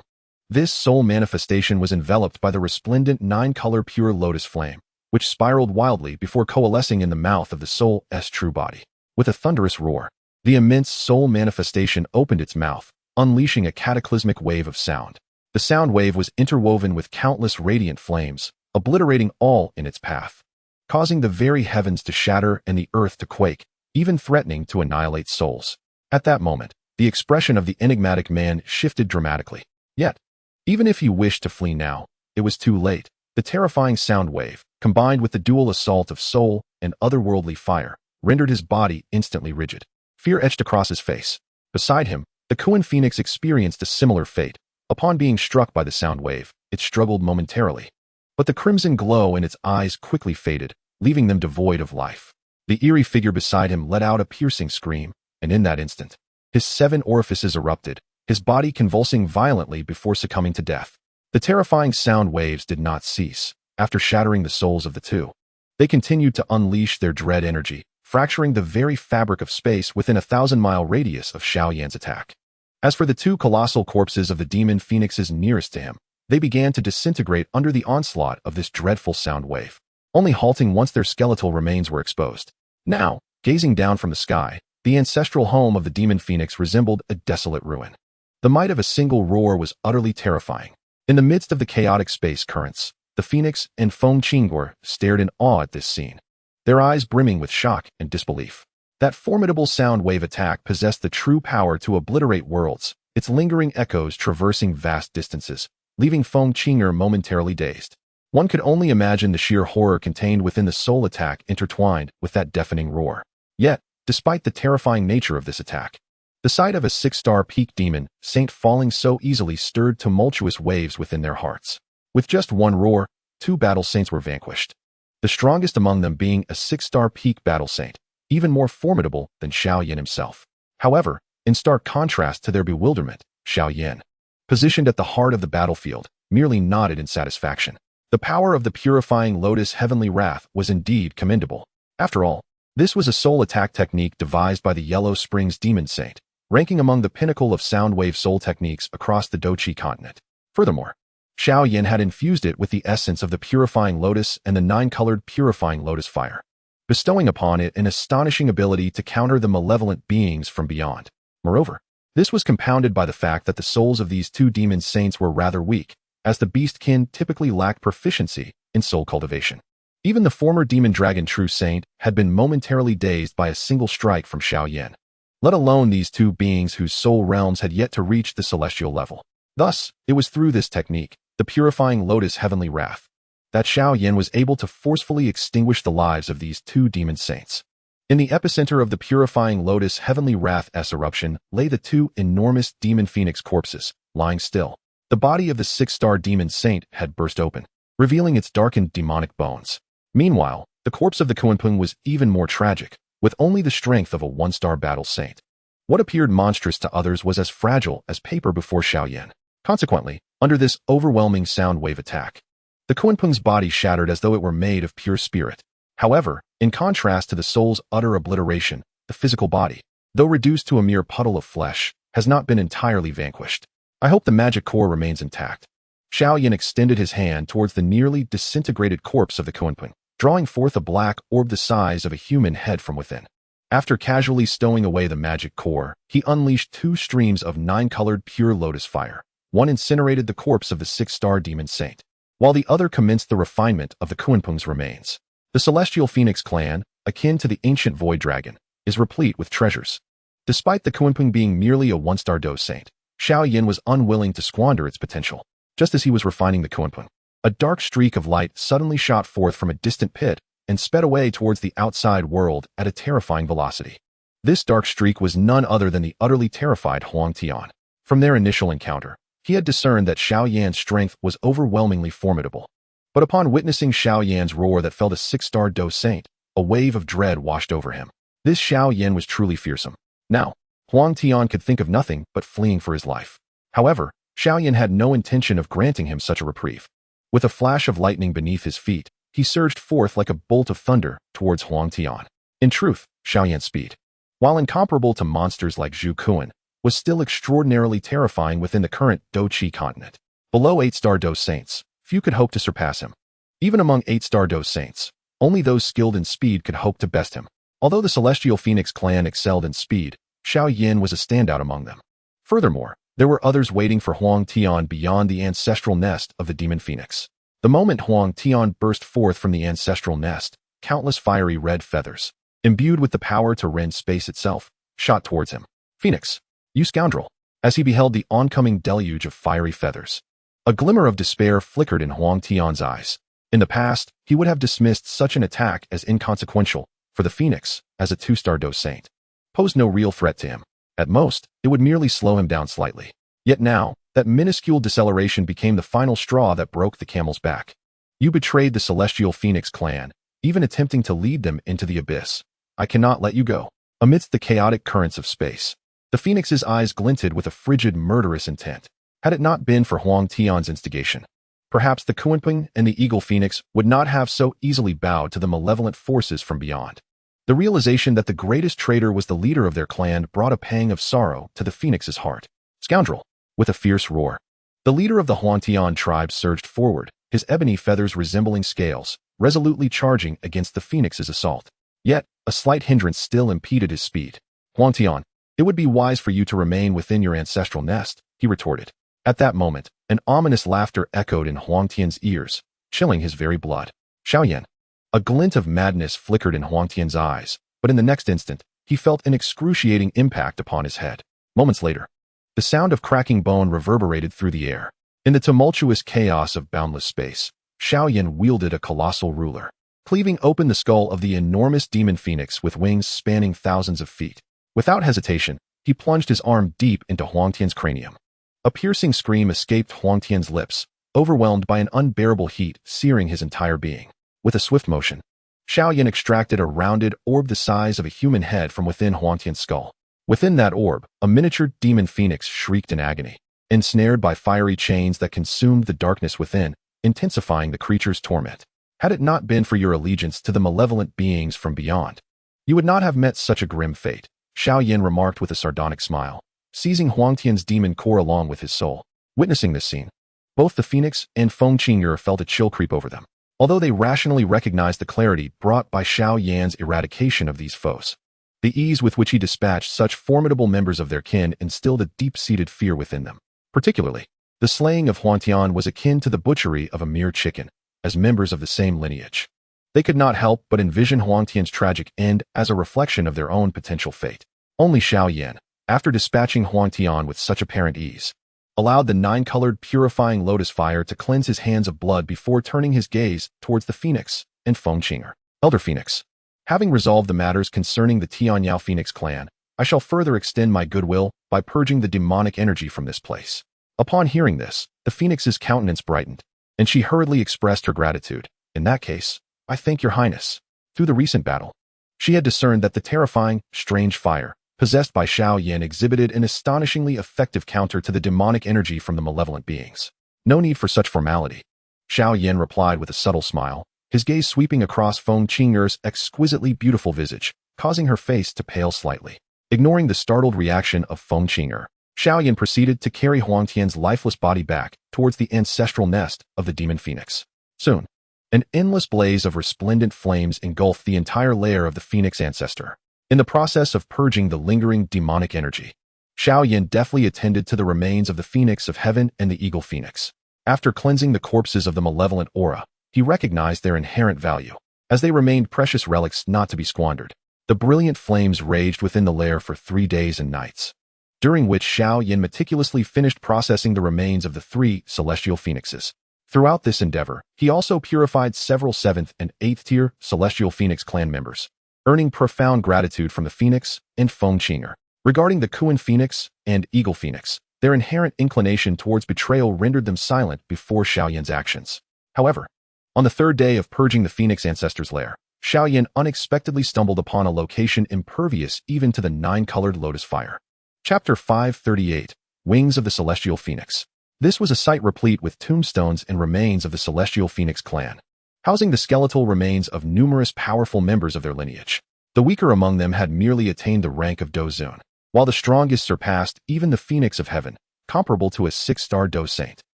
This soul manifestation was enveloped by the resplendent 9-color pure lotus flame, which spiraled wildly before coalescing in the mouth of the soul's true body. With a thunderous roar, the immense soul manifestation opened its mouth, unleashing a cataclysmic wave of sound. The sound wave was interwoven with countless radiant flames, obliterating all in its path, causing the very heavens to shatter and the earth to quake, even threatening to annihilate souls. At that moment, the expression of the enigmatic man shifted dramatically. Yet, even if he wished to flee now, it was too late. The terrifying sound wave, combined with the dual assault of soul and otherworldly fire, rendered his body instantly rigid. Fear etched across his face. Beside him, the Kuan Phoenix experienced a similar fate. Upon being struck by the sound wave, it struggled momentarily, but the crimson glow in its eyes quickly faded, leaving them devoid of life. The eerie figure beside him let out a piercing scream, and in that instant, his 7 orifices erupted, his body convulsing violently before succumbing to death. The terrifying sound waves did not cease. After shattering the souls of the two, they continued to unleash their dread energy, fracturing the very fabric of space within a 1,000-mile radius of Xiao Yan's attack. As for the 2 colossal corpses of the demon phoenixes nearest to him, they began to disintegrate under the onslaught of this dreadful sound wave, only halting once their skeletal remains were exposed. Now, gazing down from the sky, the ancestral home of the demon phoenix resembled a desolate ruin. The might of a single roar was utterly terrifying. In the midst of the chaotic space currents, the Phoenix and Feng Qingguo stared in awe at this scene, their eyes brimming with shock and disbelief. That formidable sound wave attack possessed the true power to obliterate worlds, its lingering echoes traversing vast distances, leaving Feng Qingguo momentarily dazed. One could only imagine the sheer horror contained within the soul attack intertwined with that deafening roar. Yet, despite the terrifying nature of this attack, the sight of a 6-star peak demon saint falling so easily stirred tumultuous waves within their hearts. With just one roar, 2 battle saints were vanquished, the strongest among them being a 6-star peak battle saint, even more formidable than Xiao Yan himself. However, in stark contrast to their bewilderment, Xiao Yan, positioned at the heart of the battlefield, merely nodded in satisfaction. The power of the purifying lotus heavenly wrath was indeed commendable. After all, this was a soul attack technique devised by the Yellow Springs Demon Saint, ranking among the pinnacle of soundwave soul techniques across the Douqi continent. Furthermore, Xiao Yan had infused it with the essence of the purifying lotus and the 9-colored purifying lotus fire, bestowing upon it an astonishing ability to counter the malevolent beings from beyond. Moreover, this was compounded by the fact that the souls of these 2 demon saints were rather weak, as the beastkin typically lacked proficiency in soul cultivation. Even the former demon dragon true saint had been momentarily dazed by a single strike from Xiao Yan, let alone these 2 beings whose soul realms had yet to reach the celestial level. Thus, it was through this technique, the purifying lotus heavenly wrath, that Xiao Yan was able to forcefully extinguish the lives of these 2 demon saints. In the epicenter of the purifying lotus heavenly wrath's eruption lay the 2 enormous demon phoenix corpses, lying still. The body of the 6-star demon saint had burst open, revealing its darkened demonic bones. Meanwhile, the corpse of the Kunpeng was even more tragic, with only the strength of a 1-star battle saint. What appeared monstrous to others was as fragile as paper before Xiao Yan. Consequently, under this overwhelming sound wave attack, the Kunpeng's body shattered as though it were made of pure spirit. However, in contrast to the soul's utter obliteration, the physical body, though reduced to a mere puddle of flesh, has not been entirely vanquished. I hope the magic core remains intact. Xiao Yan extended his hand towards the nearly disintegrated corpse of the Kunpeng, drawing forth a black orb the size of a human head from within. After casually stowing away the magic core, he unleashed 2 streams of 9-colored pure lotus fire. One incinerated the corpse of the 6-star demon saint, while the other commenced the refinement of the Kunpeng's remains. The celestial phoenix clan, akin to the ancient void dragon, is replete with treasures. Despite the Kunpeng being merely a 1-star Dou saint, Xiao Yan was unwilling to squander its potential. Just as he was refining the Kunpeng, a dark streak of light suddenly shot forth from a distant pit and sped away towards the outside world at a terrifying velocity. This dark streak was none other than the utterly terrified Huang Tian. From their initial encounter, he had discerned that Xiao Yan's strength was overwhelmingly formidable. But upon witnessing Xiao Yan's roar that felled a 6-star Dou saint, a wave of dread washed over him. This Xiao Yan was truly fearsome. Now, Huang Tian could think of nothing but fleeing for his life. However, Xiao Yan had no intention of granting him such a reprieve. With a flash of lightning beneath his feet, he surged forth like a bolt of thunder towards Huang Tian. In truth, Xiao Yan's speed, while incomparable to monsters like Zhu Kuan, was still extraordinarily terrifying within the current Douqi continent. Below 8-star Dou saints, few could hope to surpass him. Even among 8-star Dou saints, only those skilled in speed could hope to best him. Although the Celestial Phoenix clan excelled in speed, Xiao Yan was a standout among them. Furthermore, there were others waiting for Huang Tian beyond the ancestral nest of the Demon Phoenix. The moment Huang Tian burst forth from the ancestral nest, countless fiery red feathers, imbued with the power to rend space itself, shot towards him. "Phoenix, you scoundrel!" As he beheld the oncoming deluge of fiery feathers, a glimmer of despair flickered in Huang Tian's eyes. In the past, he would have dismissed such an attack as inconsequential, for the Phoenix, as a 2-star Dou saint, posed no real threat to him. At most, it would merely slow him down slightly. Yet now, that minuscule deceleration became the final straw that broke the camel's back. "You betrayed the Celestial Phoenix clan, even attempting to lead them into the abyss. I cannot let you go." Amidst the chaotic currents of space, the Phoenix's eyes glinted with a frigid, murderous intent. Had it not been for Huang Tian's instigation, perhaps the Kunpeng and the Eagle Phoenix would not have so easily bowed to the malevolent forces from beyond. The realization that the greatest traitor was the leader of their clan brought a pang of sorrow to the Phoenix's heart. "Scoundrel!" With a fierce roar, the leader of the Huangtian tribe surged forward, his ebony feathers resembling scales, resolutely charging against the Phoenix's assault. Yet, a slight hindrance still impeded his speed. "Huangtian, it would be wise for you to remain within your ancestral nest," he retorted. At that moment, an ominous laughter echoed in Huangtian's ears, chilling his very blood. Xiao Yan. A glint of madness flickered in Huangtian's eyes, but in the next instant, he felt an excruciating impact upon his head. Moments later, the sound of cracking bone reverberated through the air. In the tumultuous chaos of boundless space, Xiao Yan wielded a colossal ruler, cleaving open the skull of the enormous demon phoenix with wings spanning thousands of feet. Without hesitation, he plunged his arm deep into Huangtian's cranium. A piercing scream escaped Huangtian's lips, overwhelmed by an unbearable heat searing his entire being. With a swift motion, Xiao Yan extracted a rounded orb the size of a human head from within Huangtian's skull. Within that orb, a miniature demon phoenix shrieked in agony, ensnared by fiery chains that consumed the darkness within, intensifying the creature's torment. Had it not been for your allegiance to the malevolent beings from beyond, you would not have met such a grim fate, Xiao Yan remarked with a sardonic smile, seizing Huangtian's demon core along with his soul. Witnessing this scene, both the phoenix and Feng Qing'er felt a chill creep over them, although they rationally recognized the clarity brought by Xiao Yan's eradication of these foes. The ease with which he dispatched such formidable members of their kin instilled a deep-seated fear within them. Particularly, the slaying of Huangtian was akin to the butchery of a mere chicken, as members of the same lineage. They could not help but envision Huangtian's tragic end as a reflection of their own potential fate. Only Xiao Yan, after dispatching Huangtian with such apparent ease, allowed the nine-colored purifying lotus fire to cleanse his hands of blood before turning his gaze towards the phoenix and Feng Qing'er. Elder Phoenix, having resolved the matters concerning the Tianyao Phoenix clan, I shall further extend my goodwill by purging the demonic energy from this place. Upon hearing this, the phoenix's countenance brightened, and she hurriedly expressed her gratitude. In that case, I thank your highness. Through the recent battle, she had discerned that the terrifying, strange fire possessed by Xiao Yan exhibited an astonishingly effective counter to the demonic energy from the malevolent beings. No need for such formality, Xiao Yan replied with a subtle smile, his gaze sweeping across Feng Qing'er's exquisitely beautiful visage, causing her face to pale slightly. Ignoring the startled reaction of Feng Qing'er, Xiao Yan proceeded to carry Huangtian's lifeless body back towards the ancestral nest of the demon phoenix. Soon, an endless blaze of resplendent flames engulfed the entire lair of the phoenix ancestor. In the process of purging the lingering demonic energy, Xiao Yan deftly attended to the remains of the phoenix of heaven and the eagle phoenix. After cleansing the corpses of the malevolent aura, he recognized their inherent value, as they remained precious relics not to be squandered. The brilliant flames raged within the lair for 3 days and nights, during which Xiao Yan meticulously finished processing the remains of the 3 celestial phoenixes. Throughout this endeavor, he also purified several 7th and 8th tier celestial phoenix clan members, earning profound gratitude from the phoenix and Feng Qing'er. Regarding the Kuan phoenix and eagle phoenix, their inherent inclination towards betrayal rendered them silent before Xiao Yan's actions. However, on the 3rd day of purging the phoenix ancestor's lair, Xiao Yan unexpectedly stumbled upon a location impervious even to the 9-colored lotus fire. Chapter 538, Wings of the Celestial Phoenix. This was a site replete with tombstones and remains of the celestial phoenix clan, housing the skeletal remains of numerous powerful members of their lineage. The weaker among them had merely attained the rank of Dou Zun, while the strongest surpassed even the phoenix of heaven, comparable to a 6-star Dou Saint.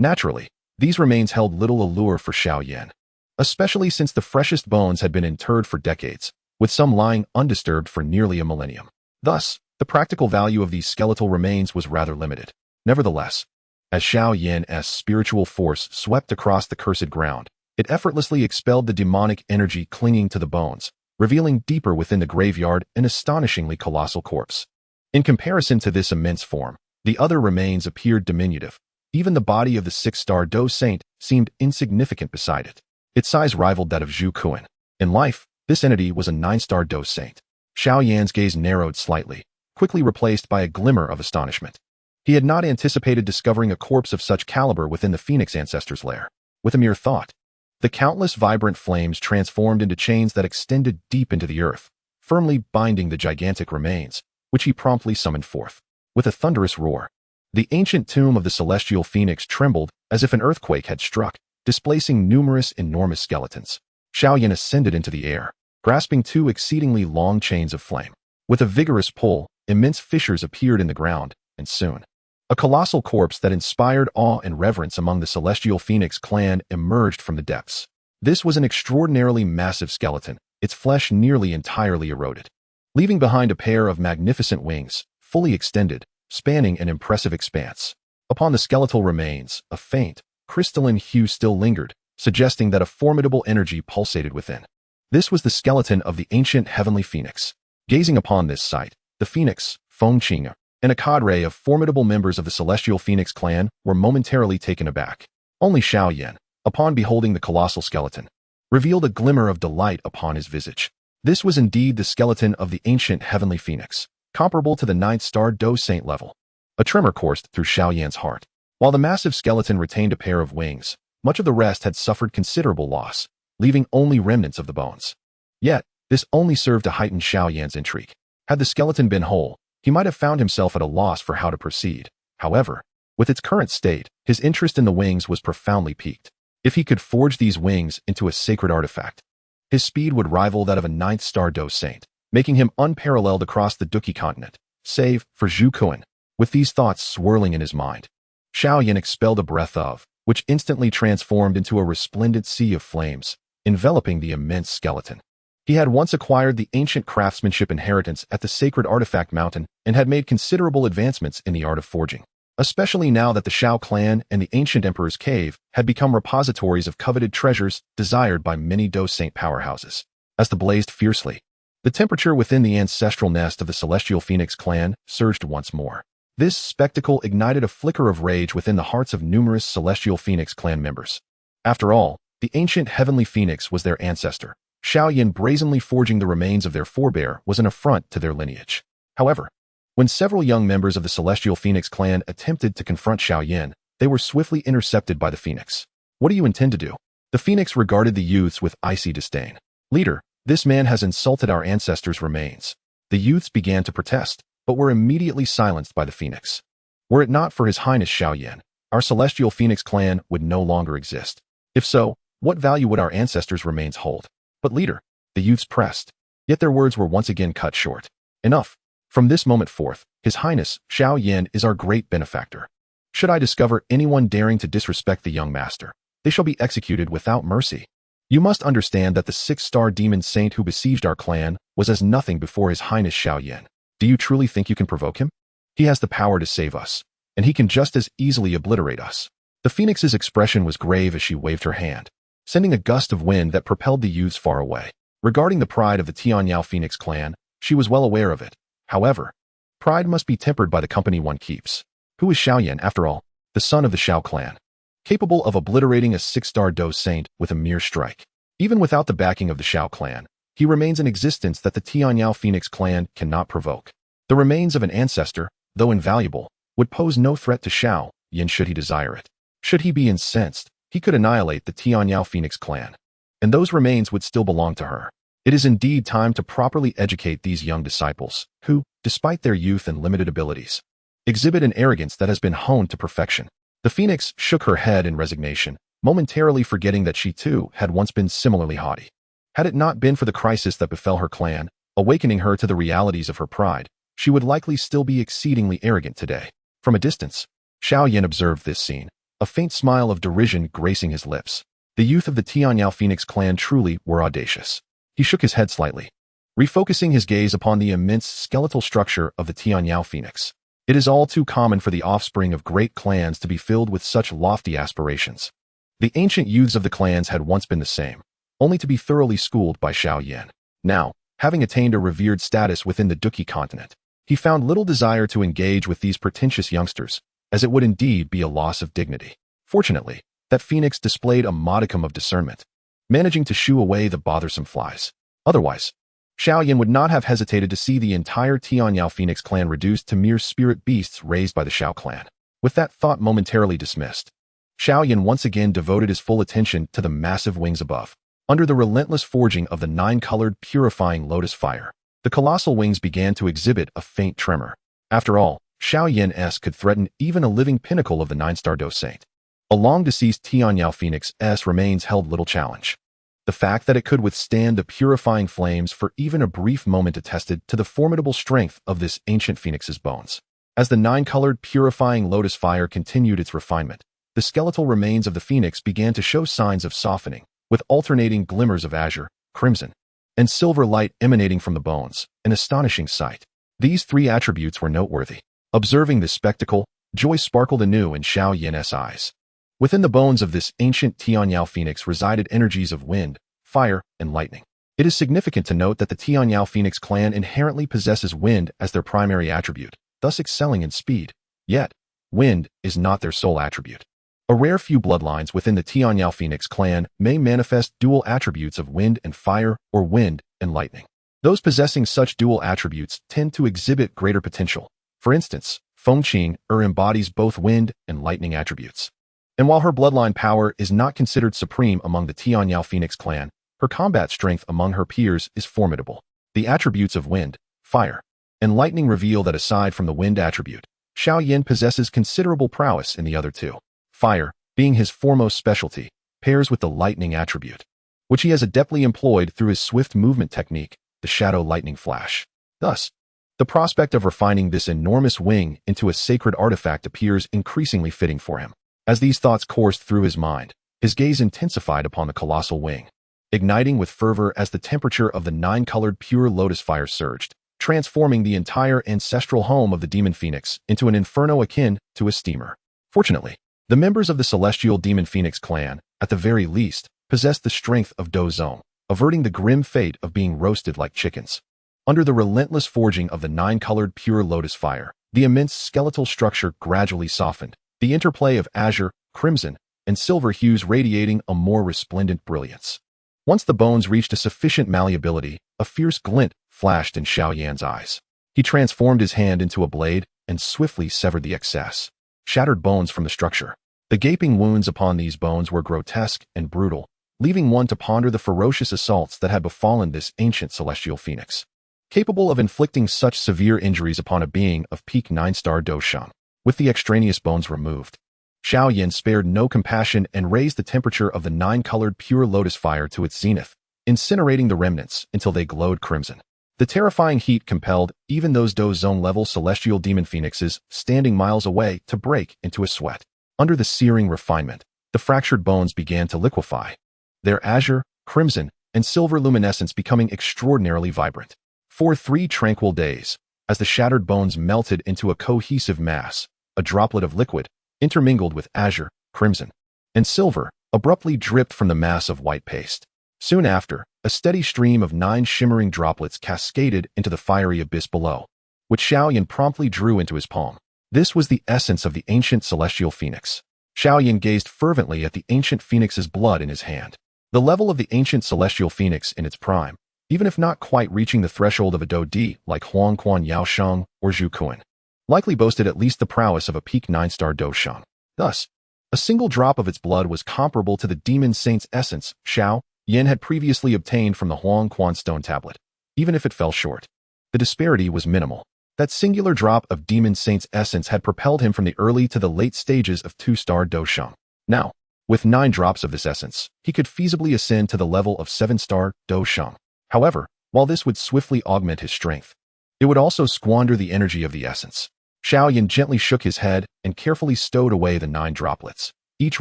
Naturally, these remains held little allure for Xiao Yan, especially since the freshest bones had been interred for decades, with some lying undisturbed for nearly a millennium. Thus, the practical value of these skeletal remains was rather limited. Nevertheless, as Xiao Yan's spiritual force swept across the cursed ground, it effortlessly expelled the demonic energy clinging to the bones, revealing deeper within the graveyard an astonishingly colossal corpse. In comparison to this immense form, the other remains appeared diminutive. Even the body of the 6-star Dou Saint seemed insignificant beside it. Its size rivaled that of Zhu Kuan. In life, this entity was a 9-star Dou Saint. Xiao Yan's gaze narrowed slightly, quickly replaced by a glimmer of astonishment. He had not anticipated discovering a corpse of such caliber within the phoenix ancestor's lair. With a mere thought, the countless vibrant flames transformed into chains that extended deep into the earth, firmly binding the gigantic remains, which he promptly summoned forth. With a thunderous roar, the ancient tomb of the celestial phoenix trembled as if an earthquake had struck, displacing numerous enormous skeletons. Xiao Yan ascended into the air, grasping 2 exceedingly long chains of flame. With a vigorous pull, immense fissures appeared in the ground, and soon, a colossal corpse that inspired awe and reverence among the celestial phoenix clan emerged from the depths. This was an extraordinarily massive skeleton, its flesh nearly entirely eroded, leaving behind a pair of magnificent wings, fully extended, spanning an impressive expanse. Upon the skeletal remains, a faint, crystalline hue still lingered, suggesting that a formidable energy pulsated within. This was the skeleton of the ancient heavenly phoenix. Gazing upon this sight, the phoenix, Feng Qing, and a cadre of formidable members of the celestial phoenix clan were momentarily taken aback. Only Xiao Yan, upon beholding the colossal skeleton, revealed a glimmer of delight upon his visage. This was indeed the skeleton of the ancient heavenly phoenix, comparable to the 9th-star Dou Saint level. A tremor coursed through Xiao Yan's heart. While the massive skeleton retained a pair of wings, much of the rest had suffered considerable loss, leaving only remnants of the bones. Yet, this only served to heighten Xiao Yan's intrigue. Had the skeleton been whole, he might have found himself at a loss for how to proceed. However, with its current state, his interest in the wings was profoundly piqued. If he could forge these wings into a sacred artifact, his speed would rival that of a 9th-star Dou Saint, making him unparalleled across the Duki continent, save for Zhu Kuan. With these thoughts swirling in his mind, Xiao Yan expelled a breath of, which instantly transformed into a resplendent sea of flames, enveloping the immense skeleton. He had once acquired the ancient craftsmanship inheritance at the sacred artifact mountain and had made considerable advancements in the art of forging, especially now that the Xiao clan and the ancient emperor's cave had become repositories of coveted treasures desired by many Dou Saint powerhouses. As the blazed fiercely, the temperature within the ancestral nest of the celestial phoenix clan surged once more. This spectacle ignited a flicker of rage within the hearts of numerous celestial phoenix clan members. After all, the ancient heavenly phoenix was their ancestor. Xiao Yan brazenly forging the remains of their forebear was an affront to their lineage. However, when several young members of the celestial phoenix clan attempted to confront Xiao Yan, they were swiftly intercepted by the phoenix. What do you intend to do? The phoenix regarded the youths with icy disdain. Leader, this man has insulted our ancestors' remains. The youths began to protest, but were immediately silenced by the phoenix. Were it not for His Highness Xiao Yan, our celestial phoenix clan would no longer exist. If so, what value would our ancestors' remains hold? But leader, the youths pressed, yet their words were once again cut short. Enough. From this moment forth, His Highness Xiao Yan is our great benefactor. Should I discover anyone daring to disrespect the young master, they shall be executed without mercy. You must understand that the 6-star demon saint who besieged our clan was as nothing before His Highness Xiao Yan. Do you truly think you can provoke him? He has the power to save us, and he can just as easily obliterate us. The phoenix's expression was grave as she waved her hand, sending a gust of wind that propelled the youths far away. Regarding the pride of the Tianyao Phoenix clan, she was well aware of it. However, pride must be tempered by the company one keeps. Who is Xiao Yan, after all? The son of the Xiao clan, capable of obliterating a 6-star Dou Saint with a mere strike. Even without the backing of the Xiao clan, he remains an existence that the Tianyao Phoenix clan cannot provoke. The remains of an ancestor, though invaluable, would pose no threat to Xiao Yan should he desire it. Should he be incensed, he could annihilate the Tianyao Phoenix clan, and those remains would still belong to her. It is indeed time to properly educate these young disciples, who, despite their youth and limited abilities, exhibit an arrogance that has been honed to perfection. The phoenix shook her head in resignation, momentarily forgetting that she too had once been similarly haughty. Had it not been for the crisis that befell her clan, awakening her to the realities of her pride, she would likely still be exceedingly arrogant today. From a distance, Xiao Yan observed this scene, a faint smile of derision gracing his lips. The youth of the Tianyao Phoenix clan truly were audacious. He shook his head slightly, refocusing his gaze upon the immense skeletal structure of the Tianyao Phoenix. It is all too common for the offspring of great clans to be filled with such lofty aspirations. The ancient youths of the clans had once been the same, only to be thoroughly schooled by Xiao Yan. Now, having attained a revered status within the Duki continent, he found little desire to engage with these pretentious youngsters, as it would indeed be a loss of dignity. Fortunately, that phoenix displayed a modicum of discernment, managing to shoo away the bothersome flies. Otherwise, Xiao Yan would not have hesitated to see the entire Tianyao Phoenix clan reduced to mere spirit beasts raised by the Xiao clan. With that thought momentarily dismissed, Xiao Yan once again devoted his full attention to the massive wings above. Under the relentless forging of the 9-colored purifying lotus fire, the colossal wings began to exhibit a faint tremor. After all, Xiao Yan-s could threaten even a living pinnacle of the 9-star Dou Saint. A long-deceased Tianyao Phoenix-s remains held little challenge. The fact that it could withstand the purifying flames for even a brief moment attested to the formidable strength of this ancient phoenix's bones. As the 9-colored purifying lotus fire continued its refinement, the skeletal remains of the phoenix began to show signs of softening, with alternating glimmers of azure, crimson, and silver light emanating from the bones, an astonishing sight. These three attributes were noteworthy. Observing this spectacle, Joy sparkled anew in Xiao Yan's eyes. Within the bones of this ancient Tianyao Phoenix resided energies of wind, fire, and lightning. It is significant to note that the Tianyao Phoenix clan inherently possesses wind as their primary attribute, thus excelling in speed. Yet, wind is not their sole attribute. A rare few bloodlines within the Tianyao Phoenix clan may manifest dual attributes of wind and fire or wind and lightning. Those possessing such dual attributes tend to exhibit greater potential. For instance, Fengqing embodies both wind and lightning attributes. And while her bloodline power is not considered supreme among the Tianyao Phoenix clan, her combat strength among her peers is formidable. The attributes of wind, fire, and lightning reveal that aside from the wind attribute, Xiao Yan possesses considerable prowess in the other two. Fire, being his foremost specialty, pairs with the lightning attribute, which he has adeptly employed through his swift movement technique, the shadow lightning flash. Thus, the prospect of refining this enormous wing into a sacred artifact appears increasingly fitting for him. As these thoughts coursed through his mind, his gaze intensified upon the colossal wing, igniting with fervor as the temperature of the nine-colored pure lotus fire surged, transforming the entire ancestral home of the demon phoenix into an inferno akin to a steamer. Fortunately, the members of the celestial demon phoenix clan, at the very least, possessed the strength of Dou Zong, averting the grim fate of being roasted like chickens. Under the relentless forging of the nine-colored pure lotus fire, the immense skeletal structure gradually softened, the interplay of azure, crimson, and silver hues radiating a more resplendent brilliance. Once the bones reached a sufficient malleability, a fierce glint flashed in Xiao Yan's eyes. He transformed his hand into a blade and swiftly severed the excess, shattered bones from the structure. The gaping wounds upon these bones were grotesque and brutal, leaving one to ponder the ferocious assaults that had befallen this ancient celestial phoenix. Capable of inflicting such severe injuries upon a being of peak 9-star Dou Shang. With the extraneous bones removed, Xiao Yan spared no compassion and raised the temperature of the nine-colored pure lotus fire to its zenith, incinerating the remnants until they glowed crimson. The terrifying heat compelled even those Dou Zone-level celestial demon phoenixes standing miles away to break into a sweat. Under the searing refinement, the fractured bones began to liquefy, their azure, crimson, and silver luminescence becoming extraordinarily vibrant. For 3 tranquil days, as the shattered bones melted into a cohesive mass, a droplet of liquid, intermingled with azure, crimson, and silver, abruptly dripped from the mass of white paste. Soon after, a steady stream of 9 shimmering droplets cascaded into the fiery abyss below, which Xiao Yan promptly drew into his palm. This was the essence of the ancient celestial phoenix. Xiao Yan gazed fervently at the ancient phoenix's blood in his hand. The level of the ancient celestial phoenix in its prime, even if not quite reaching the threshold of a Dou Di like Huang Quan Yao Sheng or Zhu Kuan, likely boasted at least the prowess of a peak 9-star Dou Shang. Thus, a single drop of its blood was comparable to the demon saint's essence Xiao Yan had previously obtained from the Huang Quan stone tablet. Even if it fell short, the disparity was minimal. That singular drop of demon saint's essence had propelled him from the early to the late stages of 2-star Dou Shang. Now, with 9 drops of this essence, he could feasibly ascend to the level of 7-star Dou Shang. However, while this would swiftly augment his strength, it would also squander the energy of the essence. Xiao Yan gently shook his head and carefully stowed away the 9 droplets, each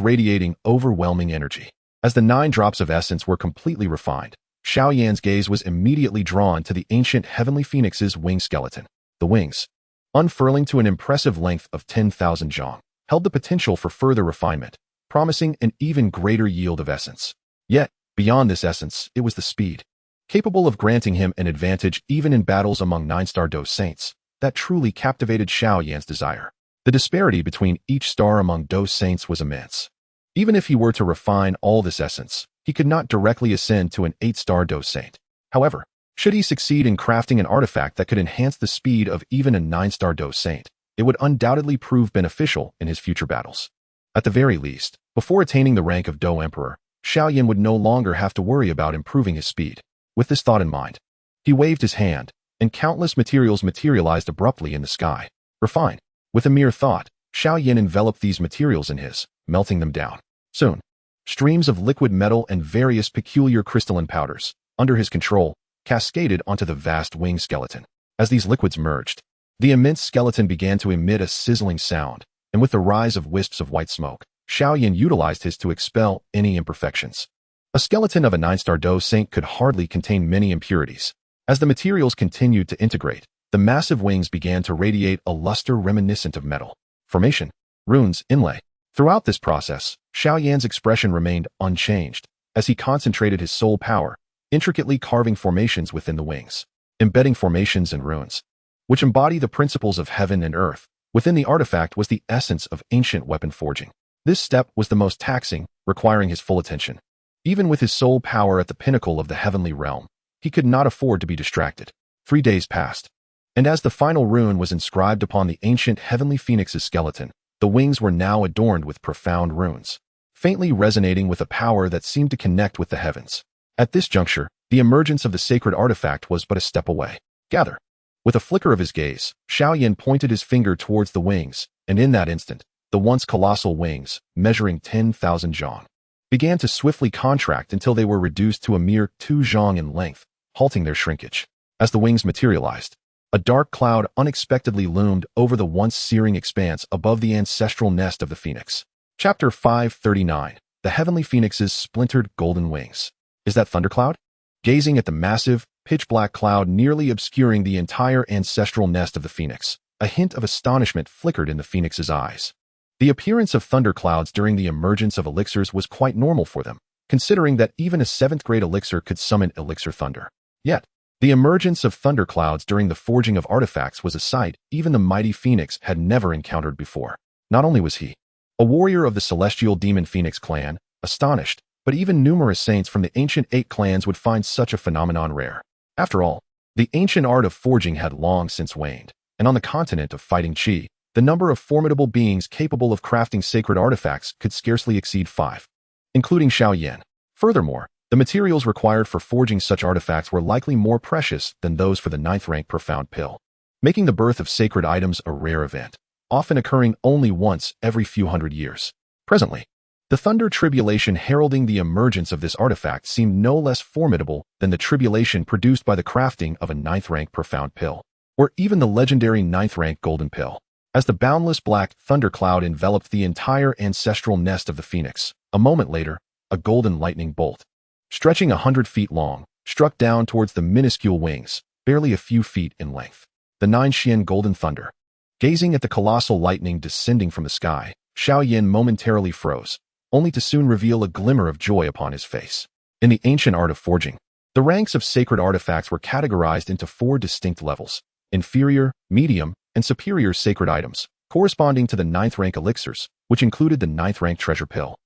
radiating overwhelming energy. As the 9 drops of essence were completely refined, Xiao Yan's gaze was immediately drawn to the ancient heavenly phoenix's wing skeleton. The wings, unfurling to an impressive length of 10,000 zhang, held the potential for further refinement, promising an even greater yield of essence. Yet, beyond this essence, it was the speed, capable of granting him an advantage even in battles among 9-star Dou Saints, that truly captivated Xiao Yan's desire. The disparity between each star among Dou Saints was immense. Even if he were to refine all this essence, he could not directly ascend to an 8-star Dou Saint. However, should he succeed in crafting an artifact that could enhance the speed of even a 9-star Dou Saint, it would undoubtedly prove beneficial in his future battles. At the very least, before attaining the rank of Dou Emperor, Xiao Yan would no longer have to worry about improving his speed. With this thought in mind, he waved his hand, and countless materials materialized abruptly in the sky. Refine. With a mere thought, Xiao Yan enveloped these materials in his, melting them down. Soon, streams of liquid metal and various peculiar crystalline powders, under his control, cascaded onto the vast wing skeleton. As these liquids merged, the immense skeleton began to emit a sizzling sound, and with the rise of wisps of white smoke, Xiao Yan utilized his to expel any imperfections. A skeleton of a 9-star Dou Saint could hardly contain many impurities. As the materials continued to integrate, the massive wings began to radiate a luster reminiscent of metal. formation, runes, inlay. Throughout this process, Xiao Yan's expression remained unchanged, as he concentrated his soul power, intricately carving formations within the wings, embedding formations and runes, which embody the principles of heaven and earth. Within the artifact was the essence of ancient weapon forging. This step was the most taxing, requiring his full attention. Even with his soul power at the pinnacle of the heavenly realm, he could not afford to be distracted. 3 days passed, and as the final rune was inscribed upon the ancient heavenly phoenix's skeleton, the wings were now adorned with profound runes, faintly resonating with a power that seemed to connect with the heavens. At this juncture, the emergence of the sacred artifact was but a step away. Gather. With a flicker of his gaze, Xiao Yan pointed his finger towards the wings, and in that instant, the once colossal wings, measuring 10,000 zhang, began to swiftly contract until they were reduced to a mere 2 zhang in length, halting their shrinkage. As the wings materialized, a dark cloud unexpectedly loomed over the once searing expanse above the ancestral nest of the phoenix. Chapter 539. The Heavenly Phoenix's Splintered Golden Wings. Is that thundercloud? Gazing at the massive, pitch-black cloud nearly obscuring the entire ancestral nest of the phoenix, a hint of astonishment flickered in the phoenix's eyes. The appearance of thunderclouds during the emergence of elixirs was quite normal for them, considering that even a 7th-grade elixir could summon elixir thunder. Yet, the emergence of thunderclouds during the forging of artifacts was a sight even the mighty phoenix had never encountered before. Not only was he a warrior of the celestial demon phoenix clan, astonished, but even numerous saints from the ancient 8 clans would find such a phenomenon rare. After all, the ancient art of forging had long since waned, and on the continent of fighting Qi, the number of formidable beings capable of crafting sacred artifacts could scarcely exceed 5, including Xiao Yan. Furthermore, the materials required for forging such artifacts were likely more precious than those for the 9th rank profound pill, making the birth of sacred items a rare event, often occurring only once every few hundred years. Presently, the thunder tribulation heralding the emergence of this artifact seemed no less formidable than the tribulation produced by the crafting of a 9th rank profound pill, or even the legendary 9th rank golden pill. As the boundless black thundercloud enveloped the entire ancestral nest of the phoenix, a moment later, a golden lightning bolt, stretching 100 feet long, struck down towards the minuscule wings, barely a few feet in length. The 9 Xian golden thunder. Gazing at the colossal lightning descending from the sky, Xiao Yan momentarily froze, only to soon reveal a glimmer of joy upon his face. In the ancient art of forging, the ranks of sacred artifacts were categorized into 4 distinct levels: inferior, medium, and superior sacred items, corresponding to the 9th rank elixirs, which included the 9th rank treasure pill,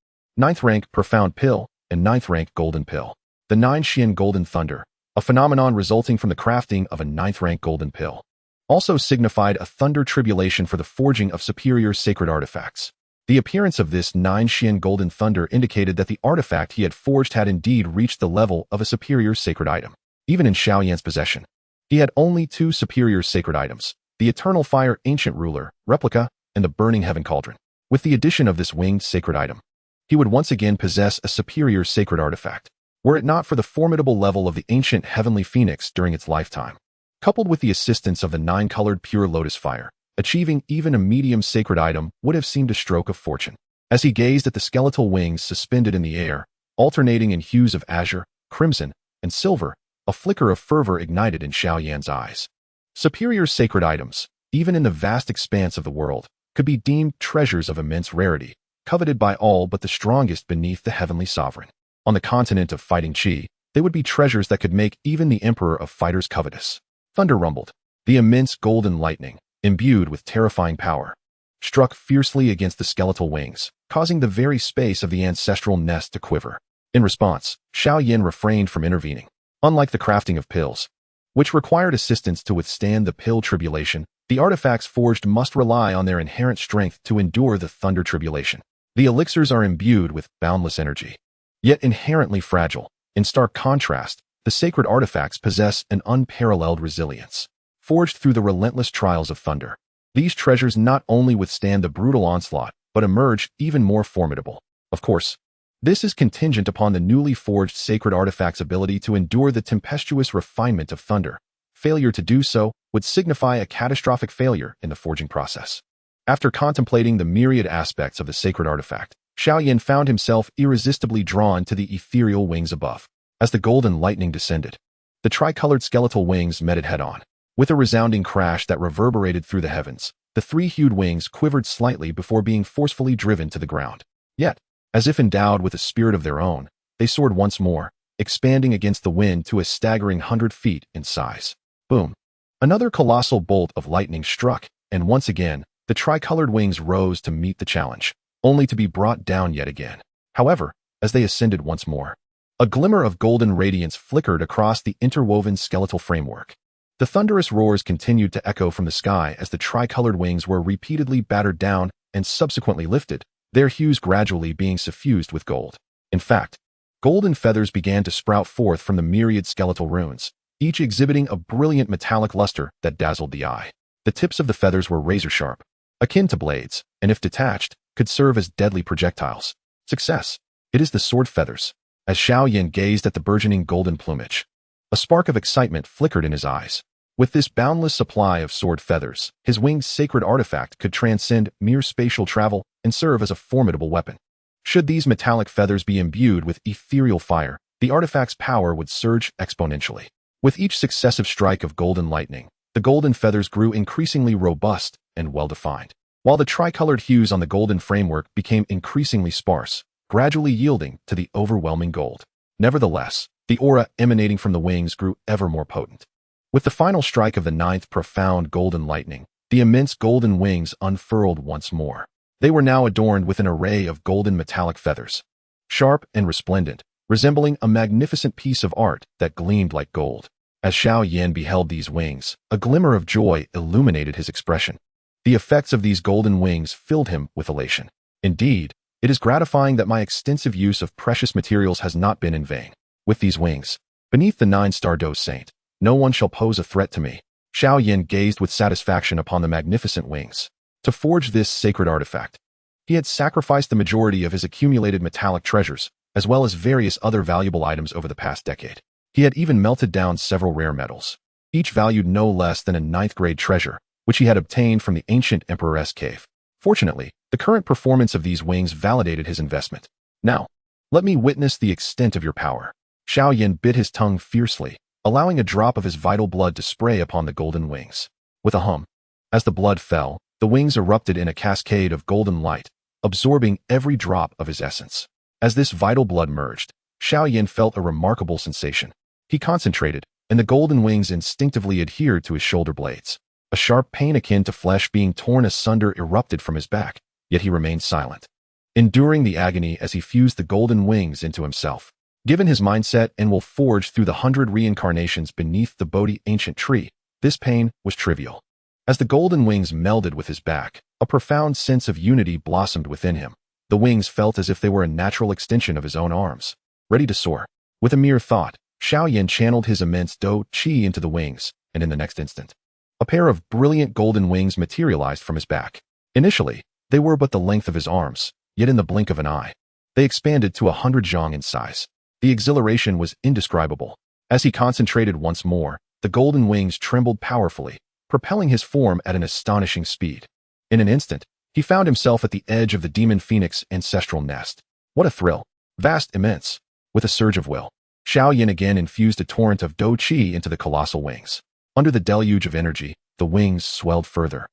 9th rank profound pill, and 9th rank golden pill. The 9 Xian golden thunder, a phenomenon resulting from the crafting of a 9th rank golden pill, also signified a thunder tribulation for the forging of superior sacred artifacts. The appearance of this 9 Xian golden thunder indicated that the artifact he had forged had indeed reached the level of a superior sacred item. Even in Xiao Yan's possession, he had only 2 superior sacred items: the Eternal Fire Ancient Ruler, replica, and the Burning Heaven Cauldron. With the addition of this winged sacred item, he would once again possess a superior sacred artifact, were it not for the formidable level of the ancient heavenly phoenix during its lifetime. Coupled with the assistance of the 9-colored pure lotus fire, achieving even a medium sacred item would have seemed a stroke of fortune. As he gazed at the skeletal wings suspended in the air, alternating in hues of azure, crimson, and silver, a flicker of fervor ignited in Xiao Yan's eyes. Superior sacred items, even in the vast expanse of the world, could be deemed treasures of immense rarity, coveted by all but the strongest beneath the heavenly sovereign. On the continent of fighting Qi, they would be treasures that could make even the emperor of fighters covetous. Thunder rumbled. The immense golden lightning, imbued with terrifying power, struck fiercely against the skeletal wings, causing the very space of the ancestral nest to quiver. In response, Xiao Yan refrained from intervening. Unlike the crafting of pills, which required assistance to withstand the pill tribulation, the artifacts forged must rely on their inherent strength to endure the thunder tribulation. The elixirs are imbued with boundless energy, yet inherently fragile. In stark contrast, the sacred artifacts possess an unparalleled resilience. Forged through the relentless trials of thunder, these treasures not only withstand the brutal onslaught, but emerge even more formidable. Of course, this is contingent upon the newly forged sacred artifact's ability to endure the tempestuous refinement of thunder. Failure to do so would signify a catastrophic failure in the forging process. After contemplating the myriad aspects of the sacred artifact, Xiao Yan found himself irresistibly drawn to the ethereal wings above. As the golden lightning descended, the tricolored skeletal wings met it head-on. With a resounding crash that reverberated through the heavens, The three-hued wings quivered slightly before being forcefully driven to the ground. Yet, as if endowed with a spirit of their own, they soared once more, expanding against the wind to a staggering 100 feet in size. Boom! Another colossal bolt of lightning struck, and once again, the tricolored wings rose to meet the challenge, only to be brought down yet again. However, as they ascended once more, a glimmer of golden radiance flickered across the interwoven skeletal framework. The thunderous roars continued to echo from the sky as the tricolored wings were repeatedly battered down and subsequently lifted, their hues gradually being suffused with gold. In fact, golden feathers began to sprout forth from the myriad skeletal runes, each exhibiting a brilliant metallic luster that dazzled the eye. The tips of the feathers were razor-sharp, akin to blades, and if detached, could serve as deadly projectiles. Success! It is the sword feathers. As Xiao Yan gazed at the burgeoning golden plumage, a spark of excitement flickered in his eyes. With this boundless supply of sword feathers, his winged sacred artifact could transcend mere spatial travel and serve as a formidable weapon. Should these metallic feathers be imbued with ethereal fire, the artifact's power would surge exponentially. With each successive strike of golden lightning, the golden feathers grew increasingly robust and well-defined, while the tricolored hues on the golden framework became increasingly sparse, gradually yielding to the overwhelming gold. Nevertheless, the aura emanating from the wings grew ever more potent. With the final strike of the 9th profound golden lightning, the immense golden wings unfurled once more. They were now adorned with an array of golden metallic feathers, sharp and resplendent, resembling a magnificent piece of art that gleamed like gold. As Xiao Yan beheld these wings, a glimmer of joy illuminated his expression. The effects of these golden wings filled him with elation. Indeed, it is gratifying that my extensive use of precious materials has not been in vain. With these wings, beneath the 9-star Dou Saint, no one shall pose a threat to me. Xiao Yan gazed with satisfaction upon the magnificent wings. To forge this sacred artifact, he had sacrificed the majority of his accumulated metallic treasures, as well as various other valuable items over the past decade. He had even melted down several rare metals, each valued no less than a 9th-grade treasure, which he had obtained from the ancient Emperor's cave. Fortunately, the current performance of these wings validated his investment. Now, let me witness the extent of your power. Xiao Yan bit his tongue fiercely, allowing a drop of his vital blood to spray upon the golden wings. With a hum, as the blood fell, the wings erupted in a cascade of golden light, absorbing every drop of his essence. As this vital blood merged, Xiao Yan felt a remarkable sensation. He concentrated, and the golden wings instinctively adhered to his shoulder blades. A sharp pain akin to flesh being torn asunder erupted from his back, yet he remained silent, enduring the agony as he fused the golden wings into himself. Given his mindset and will forge through the 100 reincarnations beneath the Bodhi ancient tree, this pain was trivial. As the golden wings melded with his back, a profound sense of unity blossomed within him. The wings felt as if they were a natural extension of his own arms, ready to soar. With a mere thought, Xiao Yan channeled his immense Dou Qi into the wings, and in the next instant, a pair of brilliant golden wings materialized from his back. Initially, they were but the length of his arms, yet in the blink of an eye, they expanded to 100 zhang in size. The exhilaration was indescribable. As he concentrated once more, the golden wings trembled powerfully, propelling his form at an astonishing speed. In an instant, he found himself at the edge of the demon phoenix ancestral nest. What a thrill! Vast, immense. With a surge of will, Xiao Yan again infused a torrent of Dou Qi into the colossal wings. Under the deluge of energy, the wings swelled further,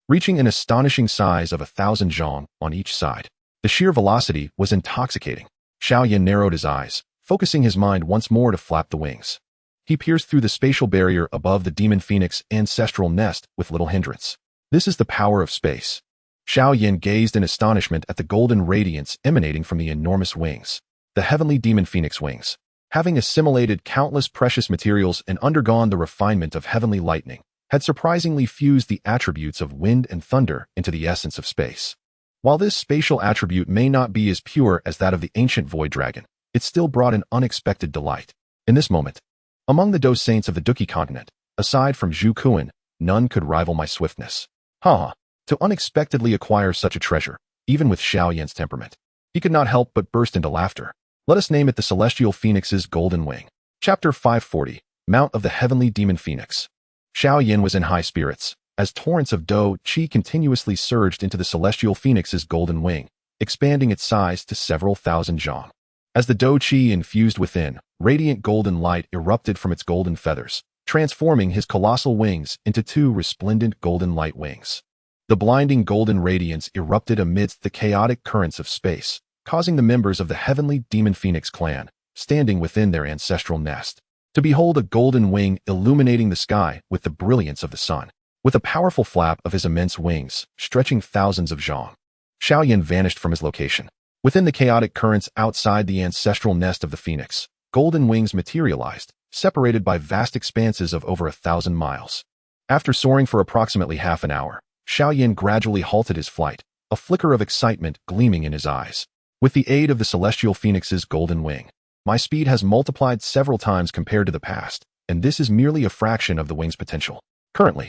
reaching an astonishing size of 1,000 zhang on each side. The sheer velocity was intoxicating. Xiao Yan narrowed his eyes, focusing his mind once more to flap the wings. He pierced through the spatial barrier above the demon phoenix ancestral nest with little hindrance. This is the power of space. Xiao Yan gazed in astonishment at the golden radiance emanating from the enormous wings. The heavenly demon phoenix wings, having assimilated countless precious materials and undergone the refinement of heavenly lightning, had surprisingly fused the attributes of wind and thunder into the essence of space. While this spatial attribute may not be as pure as that of the ancient void dragon, it still brought an unexpected delight. In this moment, among the Dou Saints of the Duki continent, aside from Zhu Kuan, none could rival my swiftness. To unexpectedly acquire such a treasure, even with Xiao Yan's temperament, he could not help but burst into laughter. Let us name it the Celestial Phoenix's Golden Wing. Chapter 540, Mount of the Heavenly Demon Phoenix. Xiao Yan was in high spirits, as torrents of Dou Qi continuously surged into the Celestial Phoenix's Golden Wing, expanding its size to several thousand zhang. As the Dou Qi infused within, radiant golden light erupted from its golden feathers, transforming his colossal wings into two resplendent golden light wings. The blinding golden radiance erupted amidst the chaotic currents of space, causing the members of the heavenly demon phoenix clan, standing within their ancestral nest, to behold a golden wing illuminating the sky with the brilliance of the sun. With a powerful flap of his immense wings, stretching thousands of zhang, Xiao Yan vanished from his location. Within the chaotic currents outside the ancestral nest of the phoenix, golden wings materialized, separated by vast expanses of over 1,000 miles. After soaring for approximately half an hour, Xiao Yan gradually halted his flight, a flicker of excitement gleaming in his eyes. With the aid of the celestial phoenix's golden wing, my speed has multiplied several times compared to the past, and this is merely a fraction of the wing's potential. Currently,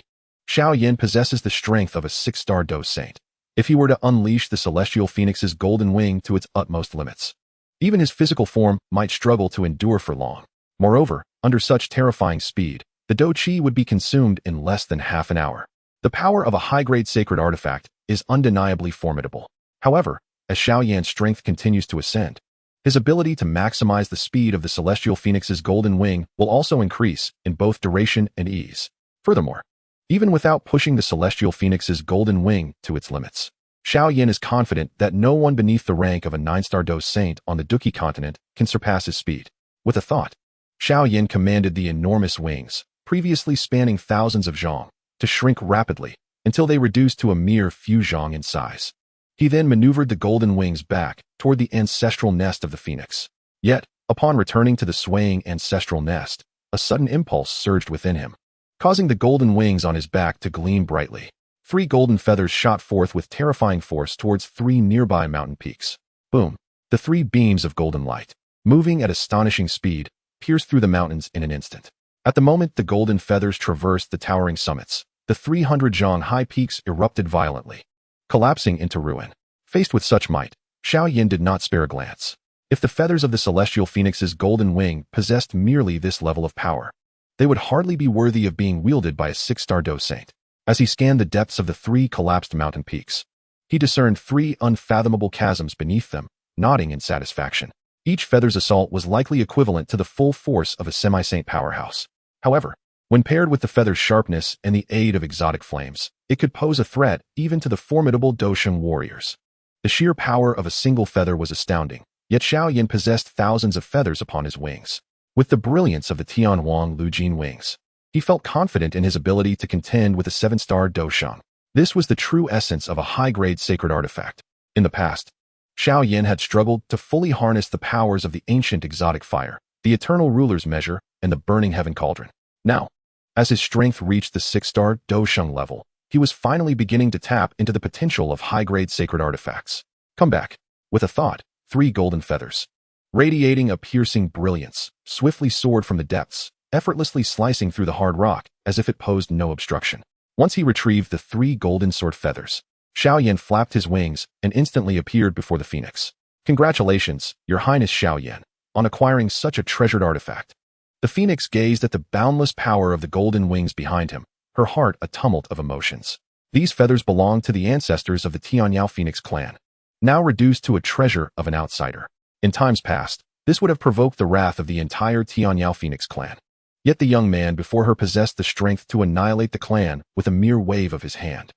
Xiao Yan possesses the strength of a 6-star Dou Saint. If he were to unleash the celestial phoenix's golden wing to its utmost limits, even his physical form might struggle to endure for long. Moreover, under such terrifying speed, the Dou Qi would be consumed in less than half an hour. The power of a high-grade sacred artifact is undeniably formidable. However, as Xiao Yan's strength continues to ascend, his ability to maximize the speed of the celestial phoenix's golden wing will also increase in both duration and ease. Furthermore, even without pushing the celestial phoenix's golden wing to its limits, Xiao Yan is confident that no one beneath the rank of a 9-star Dou Saint on the Duqi continent can surpass his speed. With a thought, Xiao Yan commanded the enormous wings, previously spanning thousands of zhang, to shrink rapidly until they reduced to a mere few zhang in size. He then maneuvered the golden wings back toward the ancestral nest of the phoenix. Yet, upon returning to the swaying ancestral nest, a sudden impulse surged within him, causing the golden wings on his back to gleam brightly. 3 golden feathers shot forth with terrifying force towards 3 nearby mountain peaks. Boom! The 3 beams of golden light, moving at astonishing speed, pierced through the mountains in an instant. At the moment the golden feathers traversed the towering summits, the 300 zhang high peaks erupted violently, collapsing into ruin. Faced with such might, Xiao Yan did not spare a glance. If the feathers of the celestial phoenix's golden wing possessed merely this level of power, they would hardly be worthy of being wielded by a 6-star Dou Saint. As he scanned the depths of the 3 collapsed mountain peaks, he discerned 3 unfathomable chasms beneath them, nodding in satisfaction. Each feather's assault was likely equivalent to the full force of a semi-saint powerhouse. However, when paired with the feather's sharpness and the aid of exotic flames, it could pose a threat even to the formidable Dousheng warriors. The sheer power of a single feather was astounding, yet Xiao Yan possessed thousands of feathers upon his wings. With the brilliance of the Tianhuang Lujin wings, he felt confident in his ability to contend with a 7-star Dousheng. This was the true essence of a high-grade sacred artifact. In the past, Xiao Yan had struggled to fully harness the powers of the ancient exotic fire, the eternal ruler's measure, and the burning heaven cauldron. Now, as his strength reached the 6-star Dousheng level, he was finally beginning to tap into the potential of high-grade sacred artifacts. Come back. With a thought, 3 golden feathers, radiating a piercing brilliance, swiftly soared from the depths, effortlessly slicing through the hard rock as if it posed no obstruction. Once he retrieved the 3 golden sword feathers, Xiao Yan flapped his wings and instantly appeared before the phoenix. Congratulations, Your Highness Xiao Yan, on acquiring such a treasured artifact. The phoenix gazed at the boundless power of the golden wings behind him, her heart a tumult of emotions. These feathers belonged to the ancestors of the Tianyao Phoenix clan, now reduced to a treasure of an outsider. In times past, this would have provoked the wrath of the entire Tianyao Phoenix clan. Yet the young man before her possessed the strength to annihilate the clan with a mere wave of his hand.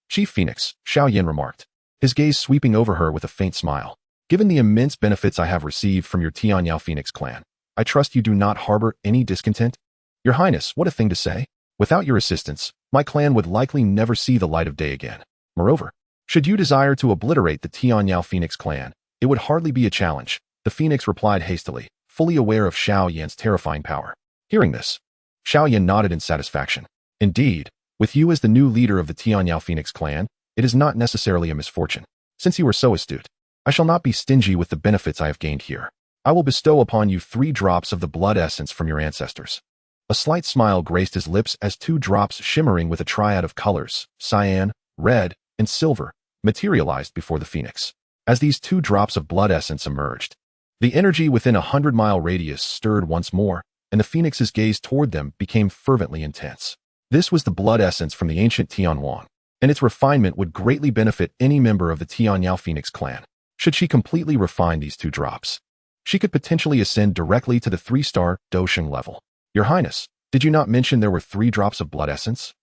Chief Phoenix, Xiao Yan remarked, his gaze sweeping over her with a faint smile. Given the immense benefits I have received from your Tianyao Phoenix clan, I trust you do not harbor any discontent? Your Highness, what a thing to say. Without your assistance, my clan would likely never see the light of day again. Moreover, should you desire to obliterate the Tianyao Phoenix clan, it would hardly be a challenge. The Phoenix replied hastily, fully aware of Xiao Yan's terrifying power. Hearing this, Xiao Yan nodded in satisfaction. Indeed, with you as the new leader of the Tianyao Phoenix clan, it is not necessarily a misfortune. Since you are so astute, I shall not be stingy with the benefits I have gained here. I will bestow upon you 3 drops of the blood essence from your ancestors. A slight smile graced his lips as 2 drops shimmering with a triad of colors, cyan, red, and silver, materialized before the phoenix. As these 2 drops of blood essence emerged, the energy within a 100-mile radius stirred once more, and the phoenix's gaze toward them became fervently intense. This was the blood essence from the ancient Tianhuang, and its refinement would greatly benefit any member of the Tianyao Phoenix clan. Should she completely refine these 2 drops, she could potentially ascend directly to the 3-star Dousheng level. Your Highness, did you not mention there were 3 drops of blood essence?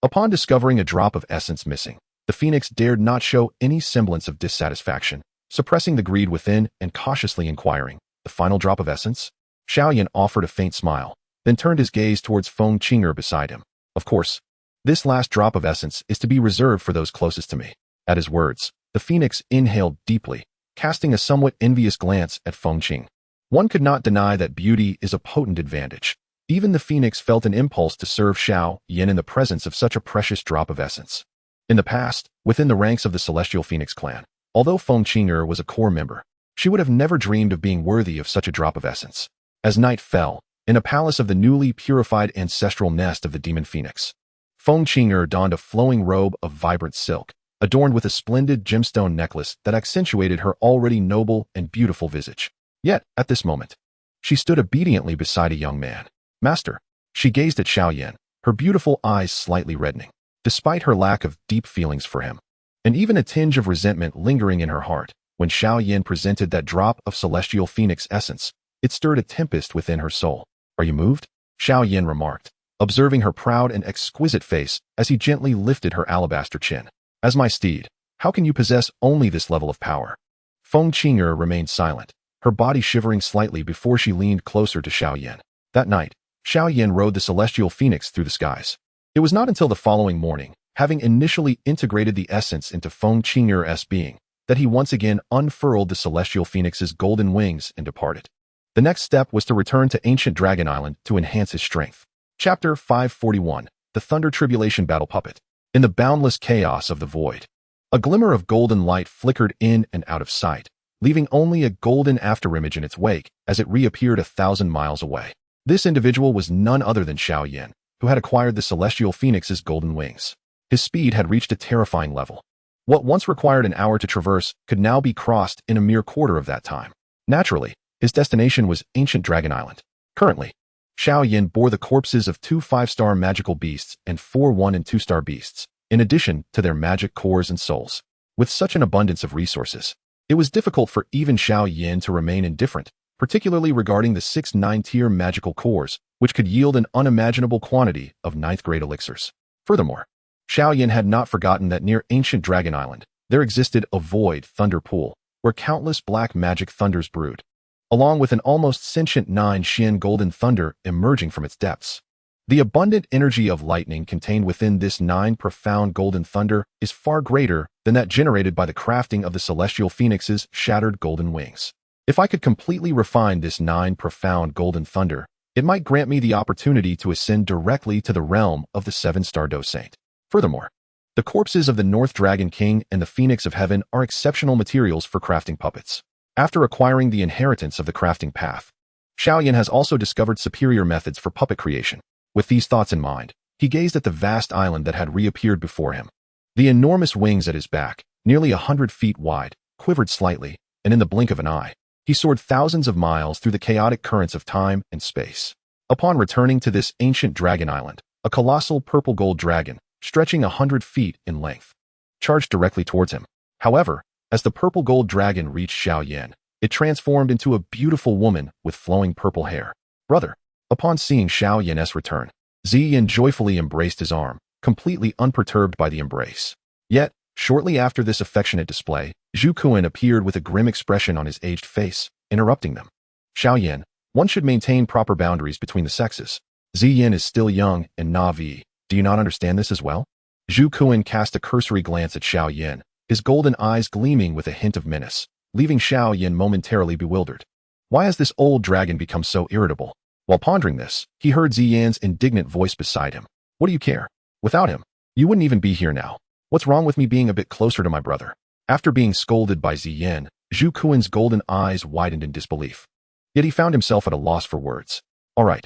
Upon discovering a drop of essence missing, the Phoenix dared not show any semblance of dissatisfaction, suppressing the greed within and cautiously inquiring, "The final drop of essence?" Xiao Yan offered a faint smile, then turned his gaze towards Feng Qing'er beside him. "Of course, this last drop of essence is to be reserved for those closest to me." At his words, the Phoenix inhaled deeply, casting a somewhat envious glance at Feng Qing. One could not deny that beauty is a potent advantage. Even the Phoenix felt an impulse to serve Xiao Yan in the presence of such a precious drop of essence. In the past, within the ranks of the Celestial Phoenix clan, although Feng Qing'er was a core member, she would have never dreamed of being worthy of such a drop of essence. As night fell, in a palace of the newly purified ancestral nest of the demon Phoenix, Feng Qing'er donned a flowing robe of vibrant silk, adorned with a splendid gemstone necklace that accentuated her already noble and beautiful visage. Yet, at this moment, she stood obediently beside a young man. "Master." She gazed at Xiao Yan, her beautiful eyes slightly reddening, despite her lack of deep feelings for him, and even a tinge of resentment lingering in her heart. When Xiao Yan presented that drop of celestial phoenix essence, it stirred a tempest within her soul. "Are you moved?" Xiao Yan remarked, observing her proud and exquisite face as he gently lifted her alabaster chin. "As my steed, how can you possess only this level of power?" Feng Qing'er remained silent, her body shivering slightly before she leaned closer to Xiao Yan. That night, Xiao Yan rode the celestial phoenix through the skies. It was not until the following morning, having initially integrated the essence into Feng Qing'er's being, that he once again unfurled the celestial phoenix's golden wings and departed. The next step was to return to ancient Dragon Island to enhance his strength. Chapter 541, The Thunder Tribulation Battle Puppet. In the boundless chaos of the void, a glimmer of golden light flickered in and out of sight, leaving only a golden afterimage in its wake as it reappeared 1,000 miles away. This individual was none other than Xiao Yan, who had acquired the celestial phoenix's golden wings. His speed had reached a terrifying level. What once required an hour to traverse could now be crossed in a mere quarter of that time. Naturally, his destination was ancient Dragon Island. Currently, Xiao Yan bore the corpses of 2 5-star magical beasts and 4 1- and 2-star beasts, in addition to their magic cores and souls. With such an abundance of resources, it was difficult for even Xiao Yan to remain indifferent, particularly regarding the 6 9-tier magical cores, which could yield an unimaginable quantity of 9th-grade elixirs. Furthermore, Xiao Yan had not forgotten that near ancient Dragon Island, there existed a void thunder pool, where countless black magic thunders brewed, along with an almost sentient 9 golden thunder emerging from its depths. The abundant energy of lightning contained within this 9 profound golden thunder is far greater than that generated by the crafting of the celestial phoenix's shattered golden wings. If I could completely refine this 9 profound golden thunder, it might grant me the opportunity to ascend directly to the realm of the 7-star Dou Saint. Furthermore, the corpses of the North Dragon King and the Phoenix of Heaven are exceptional materials for crafting puppets. After acquiring the inheritance of the crafting path, Xiao Yan has also discovered superior methods for puppet creation. With these thoughts in mind, he gazed at the vast island that had reappeared before him. The enormous wings at his back, nearly 100 feet wide, quivered slightly, and in the blink of an eye, he soared thousands of miles through the chaotic currents of time and space. Upon returning to this ancient Dragon Island, a colossal purple gold dragon, stretching 100 feet in length, charged directly towards him. However, as the purple gold dragon reached Xiao Yan, it transformed into a beautiful woman with flowing purple hair. "Brother." Upon seeing Xiao Yan's return, Ziyan joyfully embraced his arm, completely unperturbed by the embrace. Yet, shortly after this affectionate display, Zhu Kuan appeared with a grim expression on his aged face, interrupting them. "Xiao Yan, one should maintain proper boundaries between the sexes. Ziyan is still young and naive. Do you not understand this as well?" Zhu Kuan cast a cursory glance at Xiao Yan, his golden eyes gleaming with a hint of menace, leaving Xiao Yan momentarily bewildered. Why has this old dragon become so irritable? While pondering this, he heard Ziyan's indignant voice beside him. "What do you care? Without him, you wouldn't even be here now. What's wrong with me being a bit closer to my brother?" After being scolded by Ziyan, Zhu Kuan's golden eyes widened in disbelief. Yet he found himself at a loss for words. All right,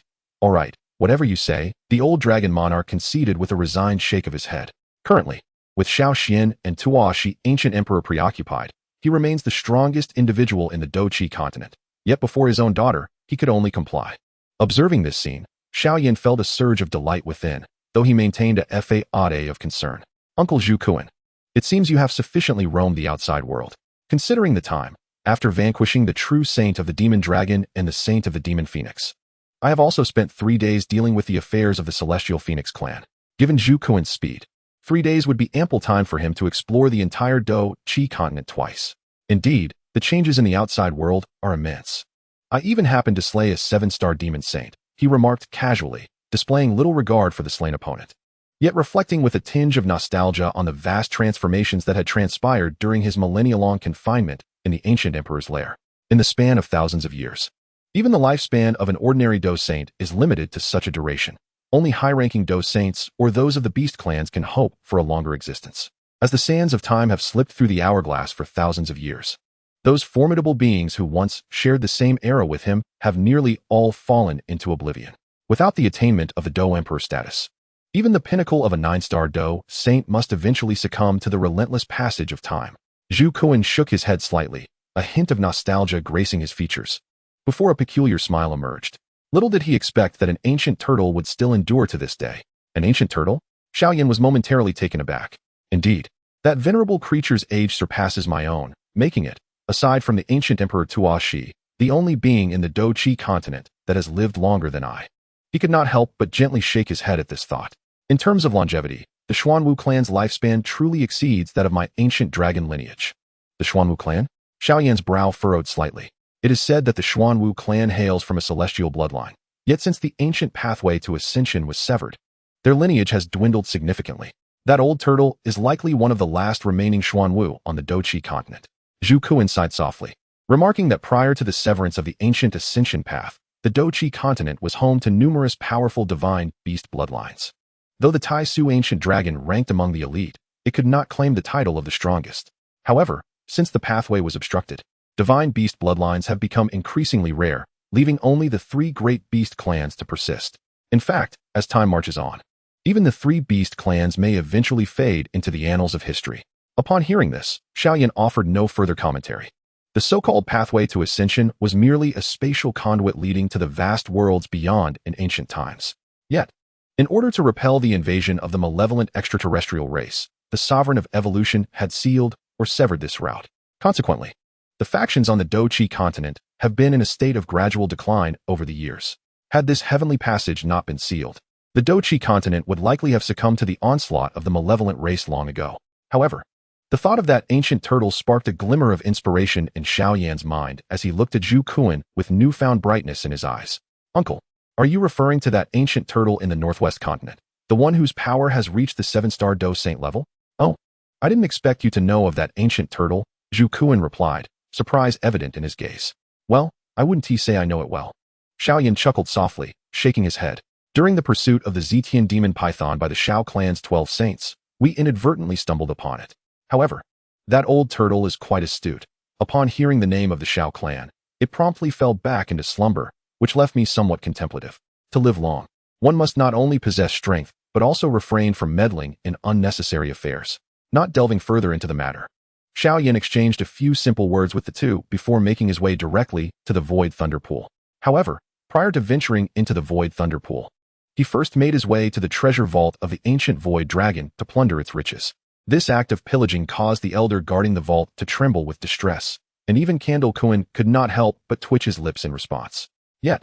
whatever you say," the old dragon monarch conceded with a resigned shake of his head. Currently, with Xiao Xian and Tuoshi ancient emperor preoccupied, he remains the strongest individual in the Douqi continent. Yet before his own daughter, he could only comply. Observing this scene, Xiao Yan felt a surge of delight within, though he maintained a faade of concern. "Uncle Zhu Kuan, it seems you have sufficiently roamed the outside world. Considering the time, after vanquishing the true saint of the demon dragon and the saint of the demon phoenix, I have also spent 3 days dealing with the affairs of the celestial phoenix clan. Given Zhu Kuan's speed, 3 days would be ample time for him to explore the entire Dou Qi continent twice. Indeed, the changes in the outside world are immense. I even happened to slay a 7-star demon saint, he remarked casually, displaying little regard for the slain opponent. Yet reflecting with a tinge of nostalgia on the vast transformations that had transpired during his millennia-long confinement in the ancient emperor's lair. In the span of thousands of years, even the lifespan of an ordinary Dou saint is limited to such a duration. Only high-ranking Dou saints or those of the beast clans can hope for a longer existence. As the sands of time have slipped through the hourglass for thousands of years, those formidable beings who once shared the same era with him have nearly all fallen into oblivion. Without the attainment of the Dou Emperor status, even the pinnacle of a 9-star Dou saint must eventually succumb to the relentless passage of time. Zhu Kuan shook his head slightly, a hint of nostalgia gracing his features, before a peculiar smile emerged. Little did he expect that an ancient turtle would still endure to this day. An ancient turtle? Xiao Yan was momentarily taken aback. Indeed, that venerable creature's age surpasses my own, making it, aside from the ancient Emperor Tuo Shi, the only being in the Dou Qi continent that has lived longer than I. He could not help but gently shake his head at this thought. In terms of longevity, the Xuanwu clan's lifespan truly exceeds that of my ancient dragon lineage. The Xuanwu clan? Xiao Yan's brow furrowed slightly. It is said that the Xuanwu clan hails from a celestial bloodline. Yet since the ancient pathway to Ascension was severed, their lineage has dwindled significantly. That old turtle is likely one of the last remaining Xuanwu on the Dou Qi continent. Zhu Kuan sighed softly, remarking that prior to the severance of the ancient Ascension path, the Dou Qi continent was home to numerous powerful divine beast bloodlines. Though the Tai Su ancient dragon ranked among the elite, it could not claim the title of the strongest. However, since the pathway was obstructed, divine beast bloodlines have become increasingly rare, leaving only the 3 great beast clans to persist. In fact, as time marches on, even the 3 beast clans may eventually fade into the annals of history. Upon hearing this, Xiao Yan offered no further commentary. The so-called pathway to Ascension was merely a spatial conduit leading to the vast worlds beyond in ancient times. Yet, in order to repel the invasion of the malevolent extraterrestrial race, the Sovereign of Evolution had sealed or severed this route. Consequently, the factions on the Dou Qi continent have been in a state of gradual decline over the years. Had this heavenly passage not been sealed, the Dou Qi continent would likely have succumbed to the onslaught of the malevolent race long ago. However, the thought of that ancient turtle sparked a glimmer of inspiration in Xiao Yan's mind as he looked at Zhu Kuan with newfound brightness in his eyes. Uncle, are you referring to that ancient turtle in the northwest continent, the one whose power has reached the 7-star Dou Saint level? Oh, I didn't expect you to know of that ancient turtle, Zhu Kuan replied, surprise evident in his gaze. Well, I wouldn't say I know it well. Xiao Yan chuckled softly, shaking his head. During the pursuit of the Zetian demon python by the Xiao clan's 12 saints, we inadvertently stumbled upon it. However, that old turtle is quite astute. Upon hearing the name of the Xiao clan, it promptly fell back into slumber, which left me somewhat contemplative. To live long, one must not only possess strength, but also refrain from meddling in unnecessary affairs. Not delving further into the matter, Xiao Yan exchanged a few simple words with the two before making his way directly to the Void Thunder Pool. However, prior to venturing into the Void Thunder Pool, he first made his way to the treasure vault of the ancient Void Dragon to plunder its riches. This act of pillaging caused the elder guarding the vault to tremble with distress, and even Candle Kuan could not help but twitch his lips in response. Yet,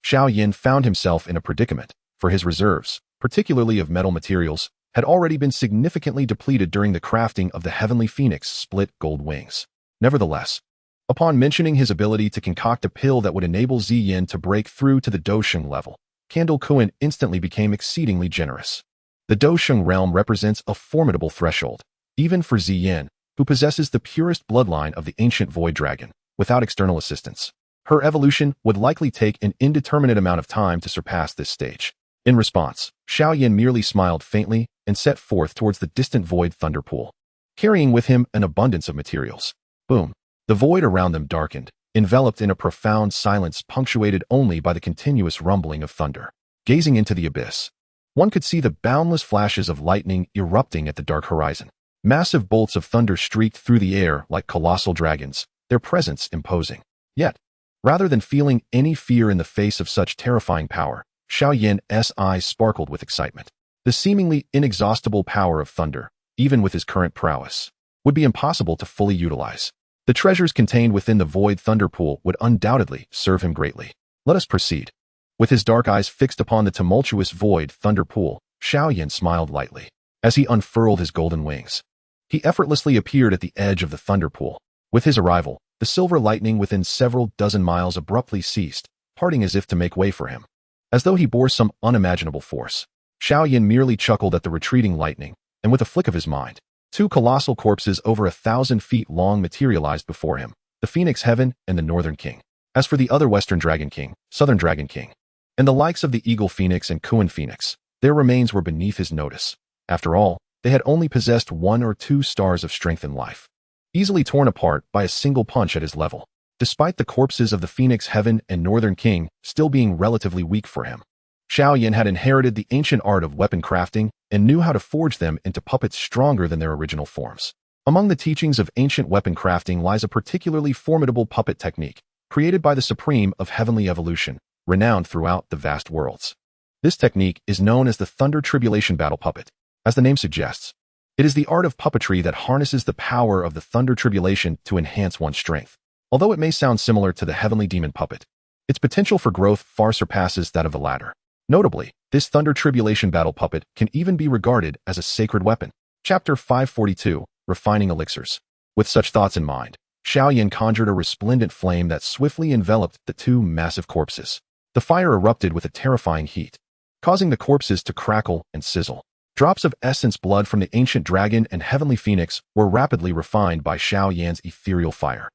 Xiao Yan found himself in a predicament, for his reserves, particularly of metal materials, had already been significantly depleted during the crafting of the Heavenly Phoenix split gold wings. Nevertheless, upon mentioning his ability to concoct a pill that would enable Ziyin to break through to the Dosheng level, Candle Kuan instantly became exceedingly generous. The Dosheng realm represents a formidable threshold, even for Ziyin, who possesses the purest bloodline of the ancient Void Dragon, without external assistance. Her evolution would likely take an indeterminate amount of time to surpass this stage. In response, Xiao Yan merely smiled faintly and set forth towards the distant Void Thunder Pool, carrying with him an abundance of materials. Boom! The void around them darkened, enveloped in a profound silence punctuated only by the continuous rumbling of thunder. Gazing into the abyss, one could see the boundless flashes of lightning erupting at the dark horizon. Massive bolts of thunder streaked through the air like colossal dragons, their presence imposing. Yet, rather than feeling any fear in the face of such terrifying power, Xiao Yan's eyes sparkled with excitement. The seemingly inexhaustible power of thunder, even with his current prowess, would be impossible to fully utilize. The treasures contained within the Void Thunder Pool would undoubtedly serve him greatly. Let us proceed. With his dark eyes fixed upon the tumultuous Void Thunder Pool, Xiao Yan smiled lightly as he unfurled his golden wings. He effortlessly appeared at the edge of the thunder pool. With his arrival, the silver lightning within several dozen miles abruptly ceased, parting as if to make way for him. As though he bore some unimaginable force, Xiao Yan merely chuckled at the retreating lightning, and with a flick of his mind, two colossal corpses over 1,000 feet long materialized before him, the Phoenix Heaven and the Northern King. As for the other Western Dragon King, Southern Dragon King, and the likes of the Eagle Phoenix and Kuan Phoenix, their remains were beneath his notice. After all, they had only possessed 1 or 2 stars of strength in life, easily torn apart by a single punch at his level, despite the corpses of the Phoenix Heaven and Northern King still being relatively weak for him. Xiao Yan had inherited the ancient art of weapon crafting and knew how to forge them into puppets stronger than their original forms. Among the teachings of ancient weapon crafting lies a particularly formidable puppet technique, created by the Supreme of Heavenly Evolution, renowned throughout the vast worlds. This technique is known as the Thunder Tribulation Battle Puppet. As the name suggests, it is the art of puppetry that harnesses the power of the Thunder Tribulation to enhance one's strength. Although it may sound similar to the Heavenly Demon Puppet, its potential for growth far surpasses that of the latter. Notably, this Thunder Tribulation Battle Puppet can even be regarded as a sacred weapon. Chapter 542, Refining Elixirs. With such thoughts in mind, Xiao Yan conjured a resplendent flame that swiftly enveloped the two massive corpses. The fire erupted with a terrifying heat, causing the corpses to crackle and sizzle. Drops of essence blood from the ancient dragon and heavenly phoenix were rapidly refined by Xiao Yan's ethereal fire.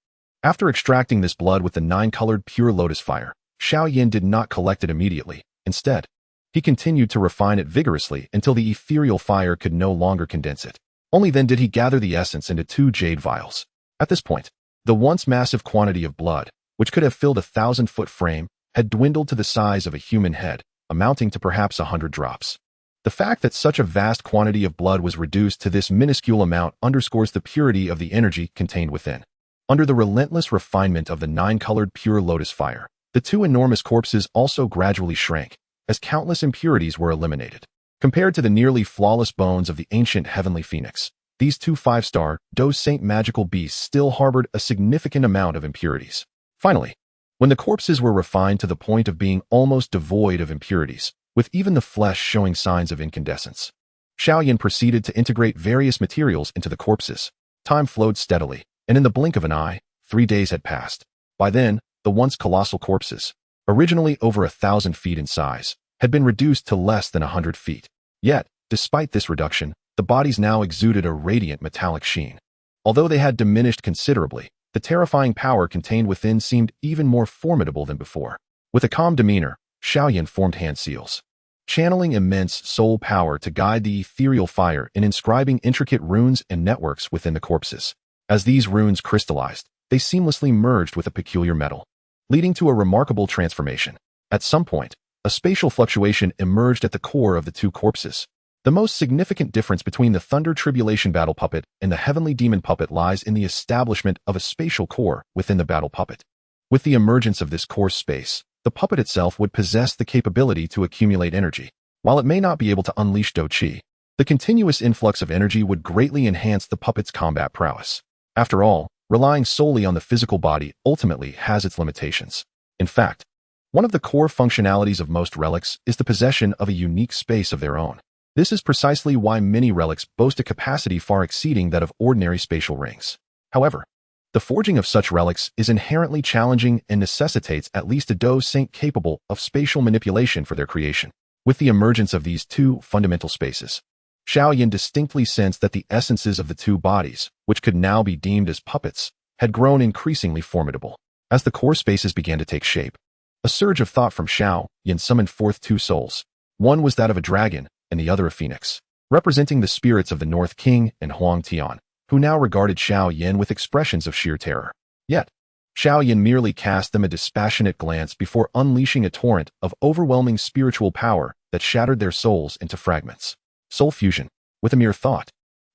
After extracting this blood with the 9-colored pure lotus fire, Xiao Yan did not collect it immediately. Instead, he continued to refine it vigorously until the ethereal fire could no longer condense it. Only then did he gather the essence into 2 jade vials. At this point, the once massive quantity of blood, which could have filled a 1,000-foot frame, had dwindled to the size of a human head, amounting to perhaps 100 drops. The fact that such a vast quantity of blood was reduced to this minuscule amount underscores the purity of the energy contained within. Under the relentless refinement of the 9-colored pure lotus fire, the 2 enormous corpses also gradually shrank, as countless impurities were eliminated. Compared to the nearly flawless bones of the ancient heavenly phoenix, these 2 5-star Dou Saint magical beasts still harbored a significant amount of impurities. Finally, when the corpses were refined to the point of being almost devoid of impurities, with even the flesh showing signs of incandescence, Xiao Yan proceeded to integrate various materials into the corpses. Time flowed steadily, and in the blink of an eye, 3 days had passed. By then, the once colossal corpses, originally over 1,000 feet in size, had been reduced to less than 100 feet. Yet, despite this reduction, the bodies now exuded a radiant metallic sheen. Although they had diminished considerably, the terrifying power contained within seemed even more formidable than before. With a calm demeanor, Xiao Yan formed hand seals, channeling immense soul power to guide the ethereal fire in inscribing intricate runes and networks within the corpses. As these runes crystallized, they seamlessly merged with a peculiar metal, leading to a remarkable transformation. At some point, a spatial fluctuation emerged at the core of the 2 corpses. The most significant difference between the Thunder Tribulation Battle Puppet and the Heavenly Demon Puppet lies in the establishment of a spatial core within the Battle Puppet. With the emergence of this core space, the puppet itself would possess the capability to accumulate energy. While it may not be able to unleash Dou Qi, the continuous influx of energy would greatly enhance the puppet's combat prowess. After all, relying solely on the physical body ultimately has its limitations. In fact, one of the core functionalities of most relics is the possession of a unique space of their own. This is precisely why many relics boast a capacity far exceeding that of ordinary spatial rings. However, the forging of such relics is inherently challenging and necessitates at least a Dou Saint capable of spatial manipulation for their creation. With the emergence of these 2 fundamental spaces, Xiao Yan distinctly sensed that the essences of the 2 bodies, which could now be deemed as puppets, had grown increasingly formidable. As the core spaces began to take shape, a surge of thought from Xiao Yan summoned forth 2 souls. One was that of a dragon, and the other a phoenix, representing the spirits of the North King and Huang Tian, who now regarded Xiao Yan with expressions of sheer terror. Yet, Xiao Yan merely cast them a dispassionate glance before unleashing a torrent of overwhelming spiritual power that shattered their souls into fragments. Soul fusion. With a mere thought,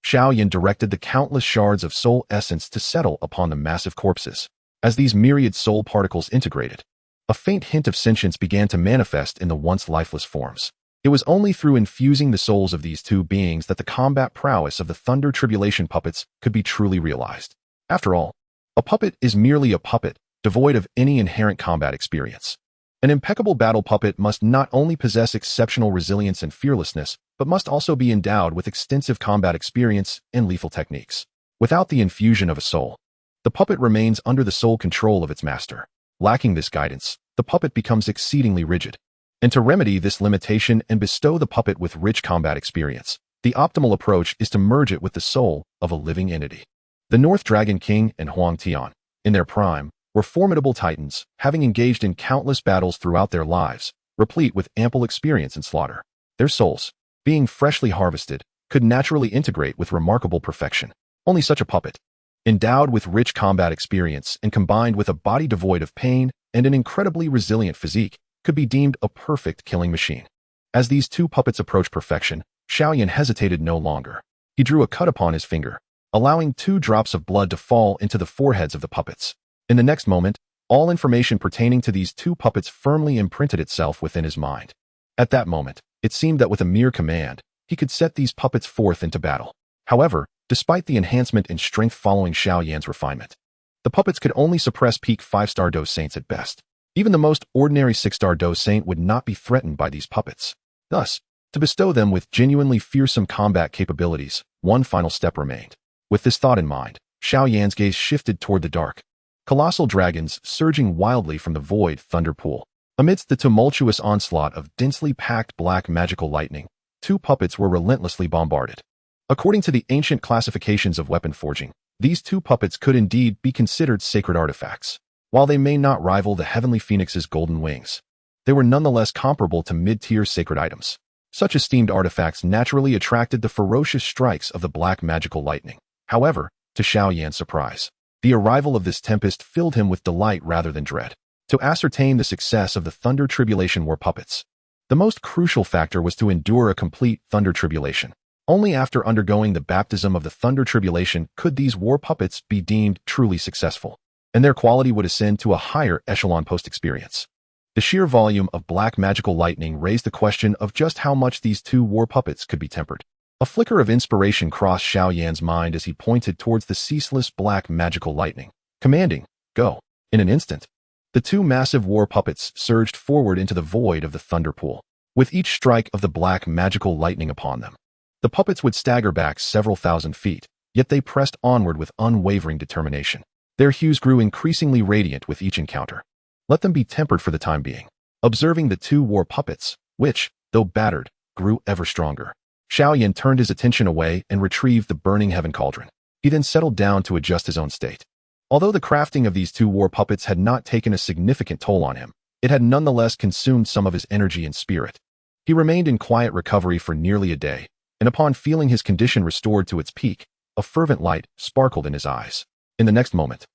Xiao Yan directed the countless shards of soul essence to settle upon the massive corpses. As these myriad soul particles integrated, a faint hint of sentience began to manifest in the once lifeless forms. It was only through infusing the souls of these 2 beings that the combat prowess of the Thunder Tribulation puppets could be truly realized. After all, a puppet is merely a puppet, devoid of any inherent combat experience. An impeccable battle puppet must not only possess exceptional resilience and fearlessness, but must also be endowed with extensive combat experience and lethal techniques. Without the infusion of a soul, the puppet remains under the sole control of its master. Lacking this guidance, the puppet becomes exceedingly rigid. And to remedy this limitation and bestow the puppet with rich combat experience, the optimal approach is to merge it with the soul of a living entity. The North Dragon King and Huang Tian, in their prime, were formidable titans, having engaged in countless battles throughout their lives, replete with ample experience in slaughter. Their souls, being freshly harvested, could naturally integrate with remarkable perfection. Only such a puppet, endowed with rich combat experience and combined with a body devoid of pain and an incredibly resilient physique, could be deemed a perfect killing machine. As these two puppets approached perfection, Xiao Yan hesitated no longer. He drew a cut upon his finger, allowing 2 drops of blood to fall into the foreheads of the puppets. In the next moment, all information pertaining to these 2 puppets firmly imprinted itself within his mind. At that moment, it seemed that with a mere command, he could set these puppets forth into battle. However, despite the enhancement in strength following Xiao Yan's refinement, the puppets could only suppress peak 5-star Dou Saints at best. Even the most ordinary 6-star Dou Saint would not be threatened by these puppets. Thus, to bestow them with genuinely fearsome combat capabilities, one final step remained. With this thought in mind, Xiao Yan's gaze shifted toward the dark, colossal dragons surging wildly from the void thunder pool. Amidst the tumultuous onslaught of densely packed black magical lightning, 2 puppets were relentlessly bombarded. According to the ancient classifications of weapon forging, these 2 puppets could indeed be considered sacred artifacts. While they may not rival the Heavenly Phoenix's golden wings, they were nonetheless comparable to mid-tier sacred items. Such esteemed artifacts naturally attracted the ferocious strikes of the black magical lightning. However, to Xiao Yan's surprise, the arrival of this tempest filled him with delight rather than dread. To ascertain the success of the Thunder Tribulation war puppets, the most crucial factor was to endure a complete Thunder Tribulation. Only after undergoing the baptism of the Thunder Tribulation could these war puppets be deemed truly successful, and their quality would ascend to a higher echelon post-experience. The sheer volume of black magical lightning raised the question of just how much these 2 war puppets could be tempered. A flicker of inspiration crossed Xiao Yan's mind as he pointed towards the ceaseless black magical lightning, commanding, "Go." In an instant, the 2 massive war puppets surged forward into the void of the thunder pool, with each strike of the black magical lightning upon them. The puppets would stagger back several thousand feet, yet they pressed onward with unwavering determination. Their hues grew increasingly radiant with each encounter. Let them be tempered for the time being. Observing the 2 war puppets, which, though battered, grew ever stronger, Xiao Yan turned his attention away and retrieved the burning heaven cauldron. He then settled down to adjust his own state. Although the crafting of these 2 war puppets had not taken a significant toll on him, it had nonetheless consumed some of his energy and spirit. He remained in quiet recovery for nearly a day, and upon feeling his condition restored to its peak, a fervent light sparkled in his eyes. In the next moment,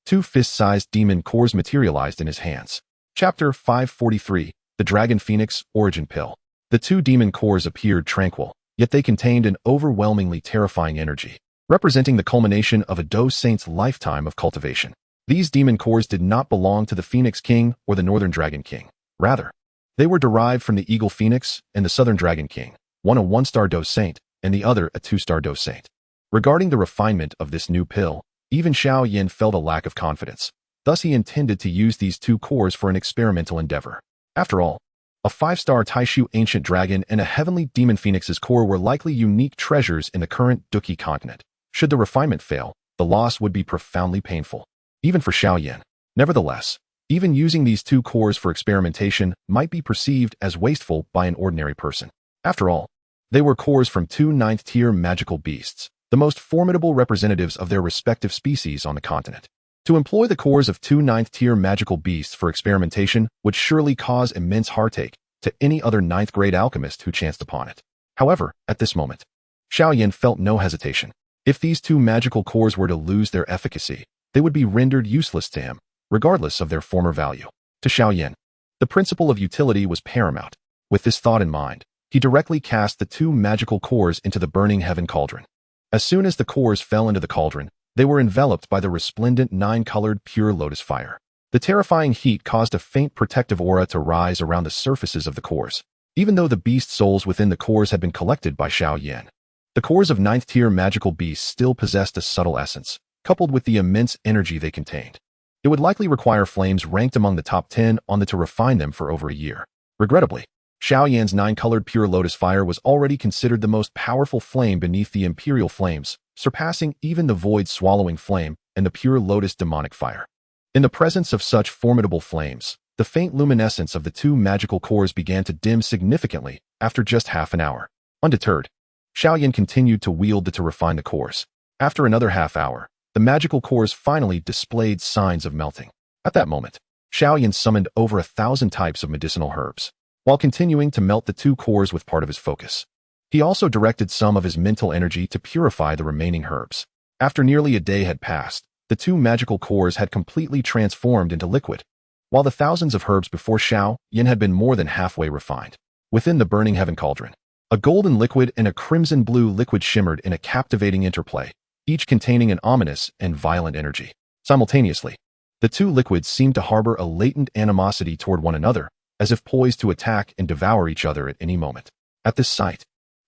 2 fist-sized demon cores materialized in his hands. Chapter 543, The Dragon Phoenix Origin Pill. The 2 demon cores appeared tranquil, yet they contained an overwhelmingly terrifying energy, representing the culmination of a Dou Saint's lifetime of cultivation. These demon cores did not belong to the Phoenix King or the Northern Dragon King. Rather, they were derived from the Eagle Phoenix and the Southern Dragon King, one a 1-star Dou Saint and the other a 2-star Dou Saint. Regarding the refinement of this new pill, even Xiao Yan felt a lack of confidence. Thus he intended to use these 2 cores for an experimental endeavor. After all, a 5-star Taishu Ancient Dragon and a Heavenly Demon Phoenix's core were likely unique treasures in the current Duki continent. Should the refinement fail, the loss would be profoundly painful, even for Xiao Yan. Nevertheless, even using these 2 cores for experimentation might be perceived as wasteful by an ordinary person. After all, they were cores from 2 9th-tier magical beasts, the most formidable representatives of their respective species on the continent. To employ the cores of 2 9th-tier magical beasts for experimentation would surely cause immense heartache to any other 9th-grade alchemist who chanced upon it. However, at this moment, Xiao Yan felt no hesitation. If these 2 magical cores were to lose their efficacy, they would be rendered useless to him, regardless of their former value. To Xiao Yan, the principle of utility was paramount. With this thought in mind, he directly cast the 2 magical cores into the burning heaven cauldron. As soon as the cores fell into the cauldron, they were enveloped by the resplendent 9-colored pure lotus fire. The terrifying heat caused a faint protective aura to rise around the surfaces of the cores, even though the beast souls within the cores had been collected by Xiao Yan. The cores of 9th-tier magical beasts still possessed a subtle essence, coupled with the immense energy they contained. It would likely require flames ranked among the top 10 on the to refine them for over a year. Regrettably, Xiao Yan's 9-colored pure lotus fire was already considered the most powerful flame beneath the imperial flames, surpassing even the void-swallowing flame and the pure lotus demonic fire. In the presence of such formidable flames, the faint luminescence of the two magical cores began to dim significantly after just half an hour. Undeterred, Xiao Yan continued to wield to refine the cores. After another half hour, the magical cores finally displayed signs of melting. At that moment, Xiao Yan summoned over 1,000 types of medicinal herbs, while continuing to melt the two cores with part of his focus. He also directed some of his mental energy to purify the remaining herbs. After nearly a day had passed, the two magical cores had completely transformed into liquid, while the thousands of herbs before Xiao Yan had been more than halfway refined. Within the burning heaven cauldron, a golden liquid and a crimson blue liquid shimmered in a captivating interplay, each containing an ominous and violent energy. Simultaneously, the two liquids seemed to harbor a latent animosity toward one another, as if poised to attack and devour each other at any moment. At this sight,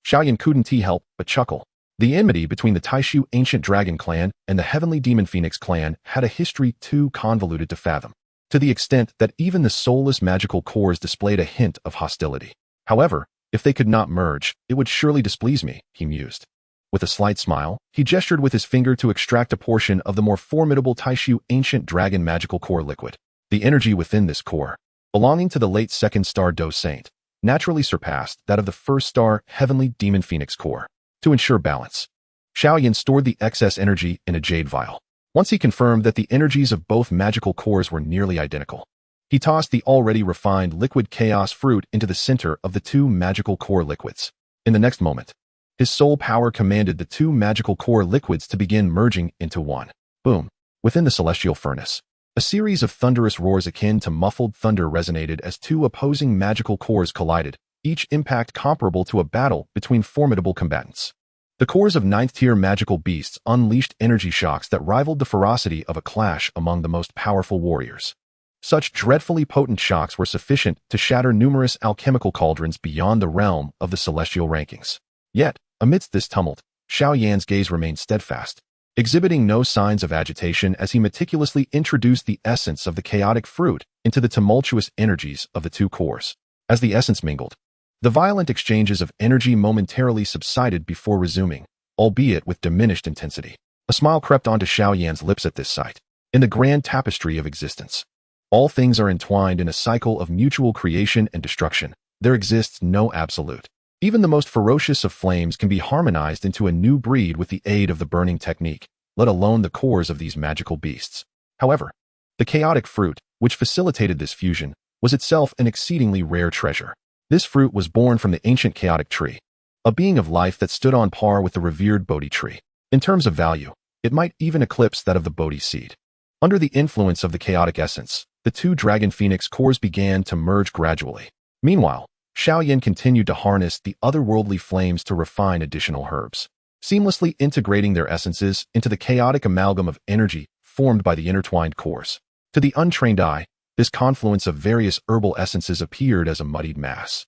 Xiao Yan couldn't help but chuckle. The enmity between the Taishu ancient dragon clan and the heavenly demon phoenix clan had a history too convoluted to fathom, to the extent that even the soulless magical cores displayed a hint of hostility. However, if they could not merge, it would surely displease me, he mused. With a slight smile, he gestured with his finger to extract a portion of the more formidable Taishu ancient dragon magical core liquid. The energy within this core, belonging to the late second star Dou Saint, naturally surpassed that of the first star heavenly demon phoenix core. To ensure balance, Xiao Yan stored the excess energy in a jade vial. Once he confirmed that the energies of both magical cores were nearly identical, he tossed the already refined liquid chaos fruit into the center of the two magical core liquids. In the next moment, his soul power commanded the two magical core liquids to begin merging into one. Boom! Within the celestial furnace, a series of thunderous roars akin to muffled thunder resonated as two opposing magical cores collided, each impact comparable to a battle between formidable combatants. The cores of 9th-tier magical beasts unleashed energy shocks that rivaled the ferocity of a clash among the most powerful warriors. Such dreadfully potent shocks were sufficient to shatter numerous alchemical cauldrons beyond the realm of the celestial rankings. Yet, amidst this tumult, Xiao Yan's gaze remained steadfast, exhibiting no signs of agitation as he meticulously introduced the essence of the chaotic fruit into the tumultuous energies of the two cores. As the essence mingled, the violent exchanges of energy momentarily subsided before resuming, albeit with diminished intensity. A smile crept onto Xiao Yan's lips at this sight. In the grand tapestry of existence, all things are entwined in a cycle of mutual creation and destruction. There exists no absolute. Even the most ferocious of flames can be harmonized into a new breed with the aid of the burning technique, let alone the cores of these magical beasts. However, the chaotic fruit, which facilitated this fusion, was itself an exceedingly rare treasure. This fruit was born from the ancient chaotic tree, a being of life that stood on par with the revered Bodhi tree. In terms of value, it might even eclipse that of the Bodhi seed. Under the influence of the chaotic essence, the two dragon phoenix cores began to merge gradually. Meanwhile, Xiao Yan continued to harness the otherworldly flames to refine additional herbs, seamlessly integrating their essences into the chaotic amalgam of energy formed by the intertwined cores. To the untrained eye, this confluence of various herbal essences appeared as a muddied mass.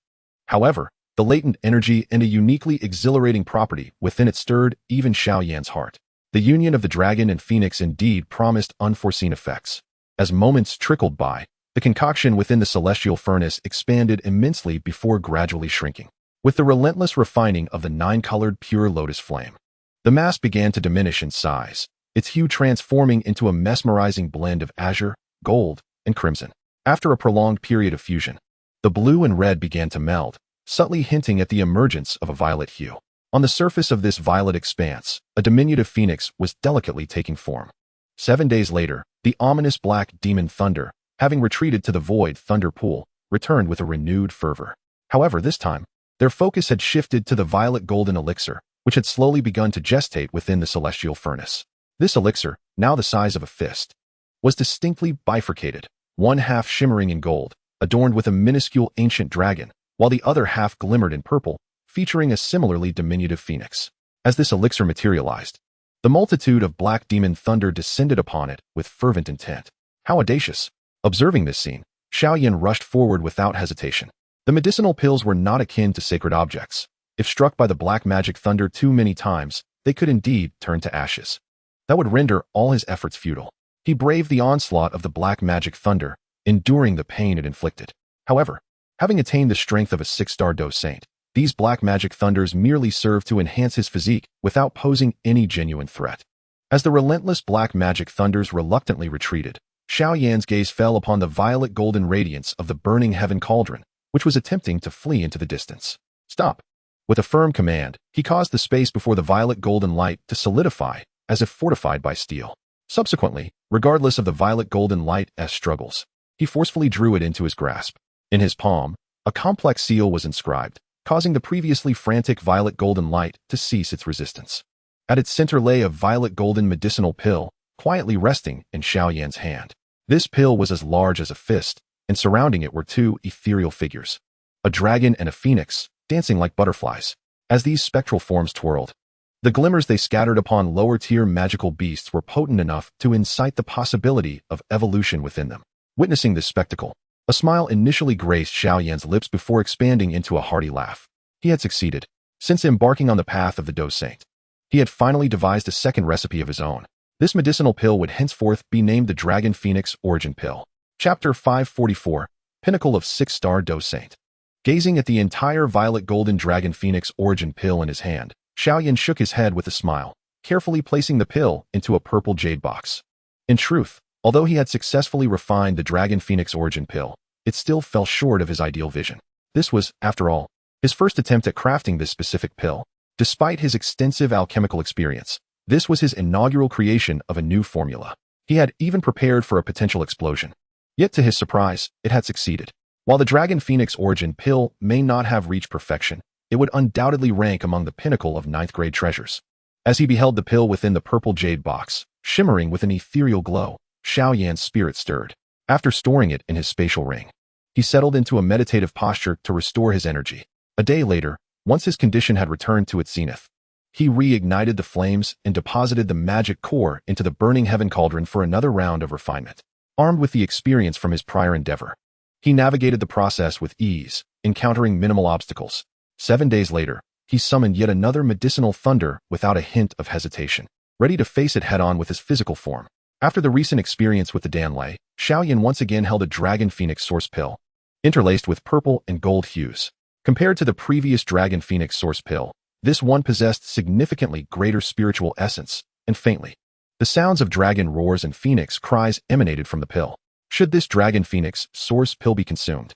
However, the latent energy and a uniquely exhilarating property within it stirred even Xiao Yan's heart. The union of the dragon and phoenix indeed promised unforeseen effects. As moments trickled by, the concoction within the celestial furnace expanded immensely before gradually shrinking. With the relentless refining of the 9-colored pure lotus flame, the mass began to diminish in size, its hue transforming into a mesmerizing blend of azure, gold, and crimson. After a prolonged period of fusion, the blue and red began to meld, subtly hinting at the emergence of a violet hue. On the surface of this violet expanse, a diminutive phoenix was delicately taking form. 7 days later, the ominous black demon thunder, having retreated to the void thunder pool, returned with a renewed fervor. However, this time, their focus had shifted to the violet golden elixir, which had slowly begun to gestate within the celestial furnace. This elixir, now the size of a fist, was distinctly bifurcated, one half shimmering in gold, adorned with a minuscule ancient dragon, while the other half glimmered in purple, featuring a similarly diminutive phoenix. As this elixir materialized, the multitude of black demon thunder descended upon it with fervent intent. How audacious! Observing this scene, Xiao Yan rushed forward without hesitation. The medicinal pills were not akin to sacred objects. If struck by the black magic thunder too many times, they could indeed turn to ashes. That would render all his efforts futile. He braved the onslaught of the black magic thunder, enduring the pain it inflicted. However, Having attained the strength of a 6-star Dou Saint, these black magic thunders merely serve to enhance his physique without posing any genuine threat. As the relentless black magic thunders reluctantly retreated, Xiao Yan's gaze fell upon the violet golden radiance of the burning heaven cauldron, which was attempting to flee into the distance. Stop! With a firm command, he caused the space before the violet golden light to solidify, as if fortified by steel. Subsequently, regardless of the violet golden light's struggles, he forcefully drew it into his grasp. In his palm, a complex seal was inscribed, causing the previously frantic violet golden light to cease its resistance. At its center lay a violet golden medicinal pill, quietly resting in Xiao Yan's hand. This pill was as large as a fist, and surrounding it were two ethereal figures, a dragon and a phoenix, dancing like butterflies. As these spectral forms twirled, the glimmers they scattered upon lower-tier magical beasts were potent enough to incite the possibility of evolution within them. Witnessing this spectacle, a smile initially graced Xiao Yan's lips before expanding into a hearty laugh. He had succeeded. Since embarking on the path of the Dou Saint, he had finally devised a second recipe of his own. This medicinal pill would henceforth be named the Dragon Phoenix Origin Pill. Chapter 544, Pinnacle of 6-Star Dou Saint. Gazing at the entire violet golden Dragon Phoenix Origin Pill in his hand, Xiao Yan shook his head with a smile, carefully placing the pill into a purple jade box. In truth, although he had successfully refined the Dragon Phoenix Origin Pill, it still fell short of his ideal vision. This was, after all, his first attempt at crafting this specific pill. Despite his extensive alchemical experience, this was his inaugural creation of a new formula. He had even prepared for a potential explosion. Yet to his surprise, it had succeeded. While the Dragon Phoenix Origin Pill may not have reached perfection, it would undoubtedly rank among the pinnacle of 9th-grade treasures. As he beheld the pill within the purple jade box, shimmering with an ethereal glow, Xiao Yan's spirit stirred. After storing it in his spatial ring, he settled into a meditative posture to restore his energy. A day later, once his condition had returned to its zenith, he reignited the flames and deposited the magic core into the burning heaven cauldron for another round of refinement. Armed with the experience from his prior endeavor, he navigated the process with ease, encountering minimal obstacles. 7 days later, he summoned yet another medicinal thunder without a hint of hesitation, ready to face it head-on with his physical form. After the recent experience with the Danlei, Xiao Yan once again held a Dragon Phoenix Source Pill, interlaced with purple and gold hues. Compared to the previous Dragon Phoenix Source Pill, this one possessed significantly greater spiritual essence, and faintly, the sounds of dragon roars and phoenix cries emanated from the pill. Should this Dragon Phoenix Source Pill be consumed,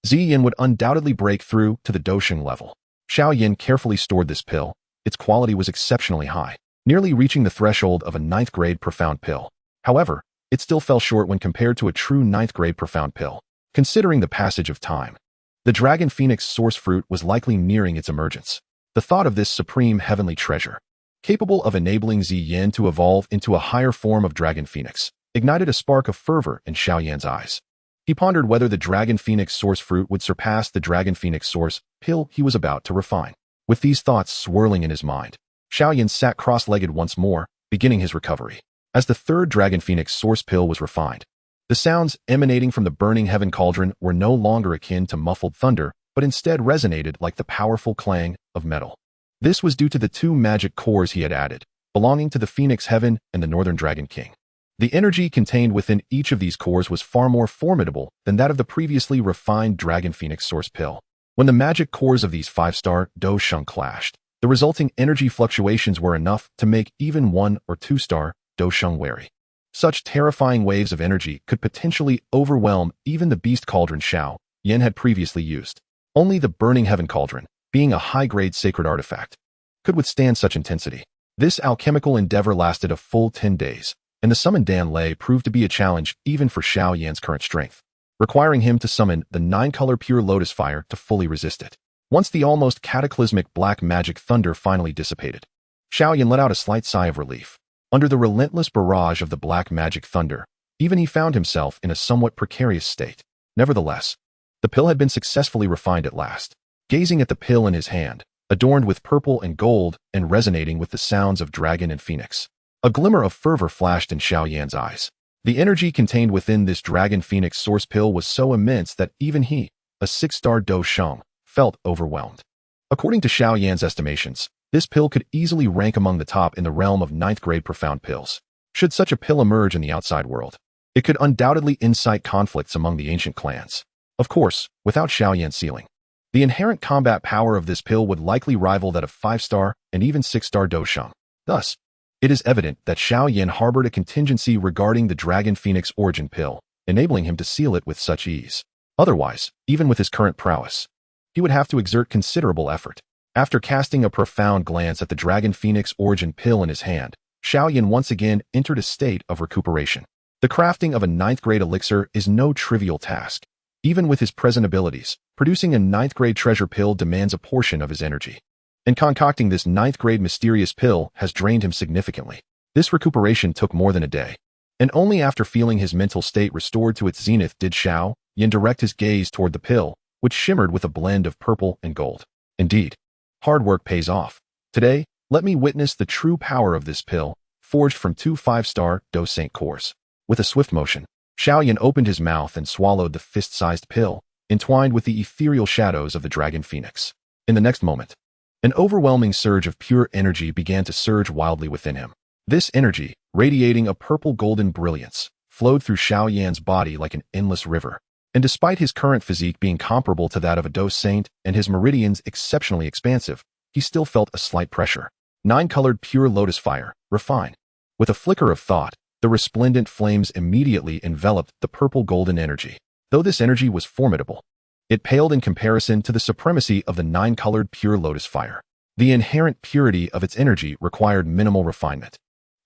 Ziyin would undoubtedly break through to the Dousheng level. Xiao Yan carefully stored this pill. Its quality was exceptionally high, nearly reaching the threshold of a 9th-grade profound pill. However, it still fell short when compared to a true 9th-grade profound pill. Considering the passage of time, the Dragon Phoenix Source Fruit was likely nearing its emergence. The thought of this supreme heavenly treasure, capable of enabling Ziyin to evolve into a higher form of Dragon Phoenix, ignited a spark of fervor in Xiao Yan's eyes. He pondered whether the Dragon Phoenix Source Fruit would surpass the Dragon Phoenix Source Pill he was about to refine. With these thoughts swirling in his mind, Xiao Yan sat cross-legged once more, beginning his recovery. As the third Dragon Phoenix Source Pill was refined, the sounds emanating from the burning heaven cauldron were no longer akin to muffled thunder, but instead resonated like the powerful clang of metal. This was due to the 2 magic cores he had added, belonging to the Phoenix Heaven and the Northern Dragon King. The energy contained within each of these cores was far more formidable than that of the previously refined Dragon Phoenix Source Pill. When the magic cores of these 5-star Dousheng clashed, the resulting energy fluctuations were enough to make even 1 or 2-star Dousheng wary. Such terrifying waves of energy could potentially overwhelm even the beast cauldron Xiao Yan had previously used. Only the burning heaven cauldron, being a high-grade sacred artifact, could withstand such intensity. This alchemical endeavor lasted a full 10 days, and the summoned Danlei proved to be a challenge even for Xiao Yan's current strength, requiring him to summon the 9-color pure lotus fire to fully resist it. Once the almost cataclysmic black magic thunder finally dissipated, Xiao Yan let out a slight sigh of relief. Under the relentless barrage of the black magic thunder, even he found himself in a somewhat precarious state. Nevertheless, the pill had been successfully refined at last. Gazing at the pill in his hand, adorned with purple and gold and resonating with the sounds of dragon and phoenix, a glimmer of fervor flashed in Xiao Yan's eyes. The energy contained within this Dragon Phoenix Source Pill was so immense that even he, a 6-star Dousheng, felt overwhelmed. According to Xiao Yan's estimations, this pill could easily rank among the top in the realm of 9th-grade profound pills. Should such a pill emerge in the outside world, it could undoubtedly incite conflicts among the ancient clans. Of course, without Xiao Yan's sealing. The inherent combat power of this pill would likely rival that of 5-star and even 6-star Dou Sheng. Thus, it is evident that Xiao Yan harbored a contingency regarding the Dragon Phoenix origin pill, enabling him to seal it with such ease. Otherwise, even with his current prowess, he would have to exert considerable effort. After casting a profound glance at the Dragon Phoenix origin pill in his hand, Xiao Yan once again entered a state of recuperation. The crafting of a 9th-grade elixir is no trivial task. Even with his present abilities, producing a 9th-grade treasure pill demands a portion of his energy. And concocting this 9th-grade mysterious pill has drained him significantly. This recuperation took more than a day. And only after feeling his mental state restored to its zenith did Xiao Yan direct his gaze toward the pill, which shimmered with a blend of purple and gold. Indeed, hard work pays off. Today, let me witness the true power of this pill, forged from 2 5-star Dou Saint cores. With a swift motion, Xiao Yan opened his mouth and swallowed the fist-sized pill, entwined with the ethereal shadows of the Dragon Phoenix. In the next moment, an overwhelming surge of pure energy began to surge wildly within him. This energy, radiating a purple-golden brilliance, flowed through Xiao Yan's body like an endless river. And despite his current physique being comparable to that of a Dou Saint and his meridians exceptionally expansive, he still felt a slight pressure. 9-colored pure lotus fire, refined. With a flicker of thought, the resplendent flames immediately enveloped the purple-golden energy. Though this energy was formidable, it paled in comparison to the supremacy of the 9-colored pure lotus fire. The inherent purity of its energy required minimal refinement.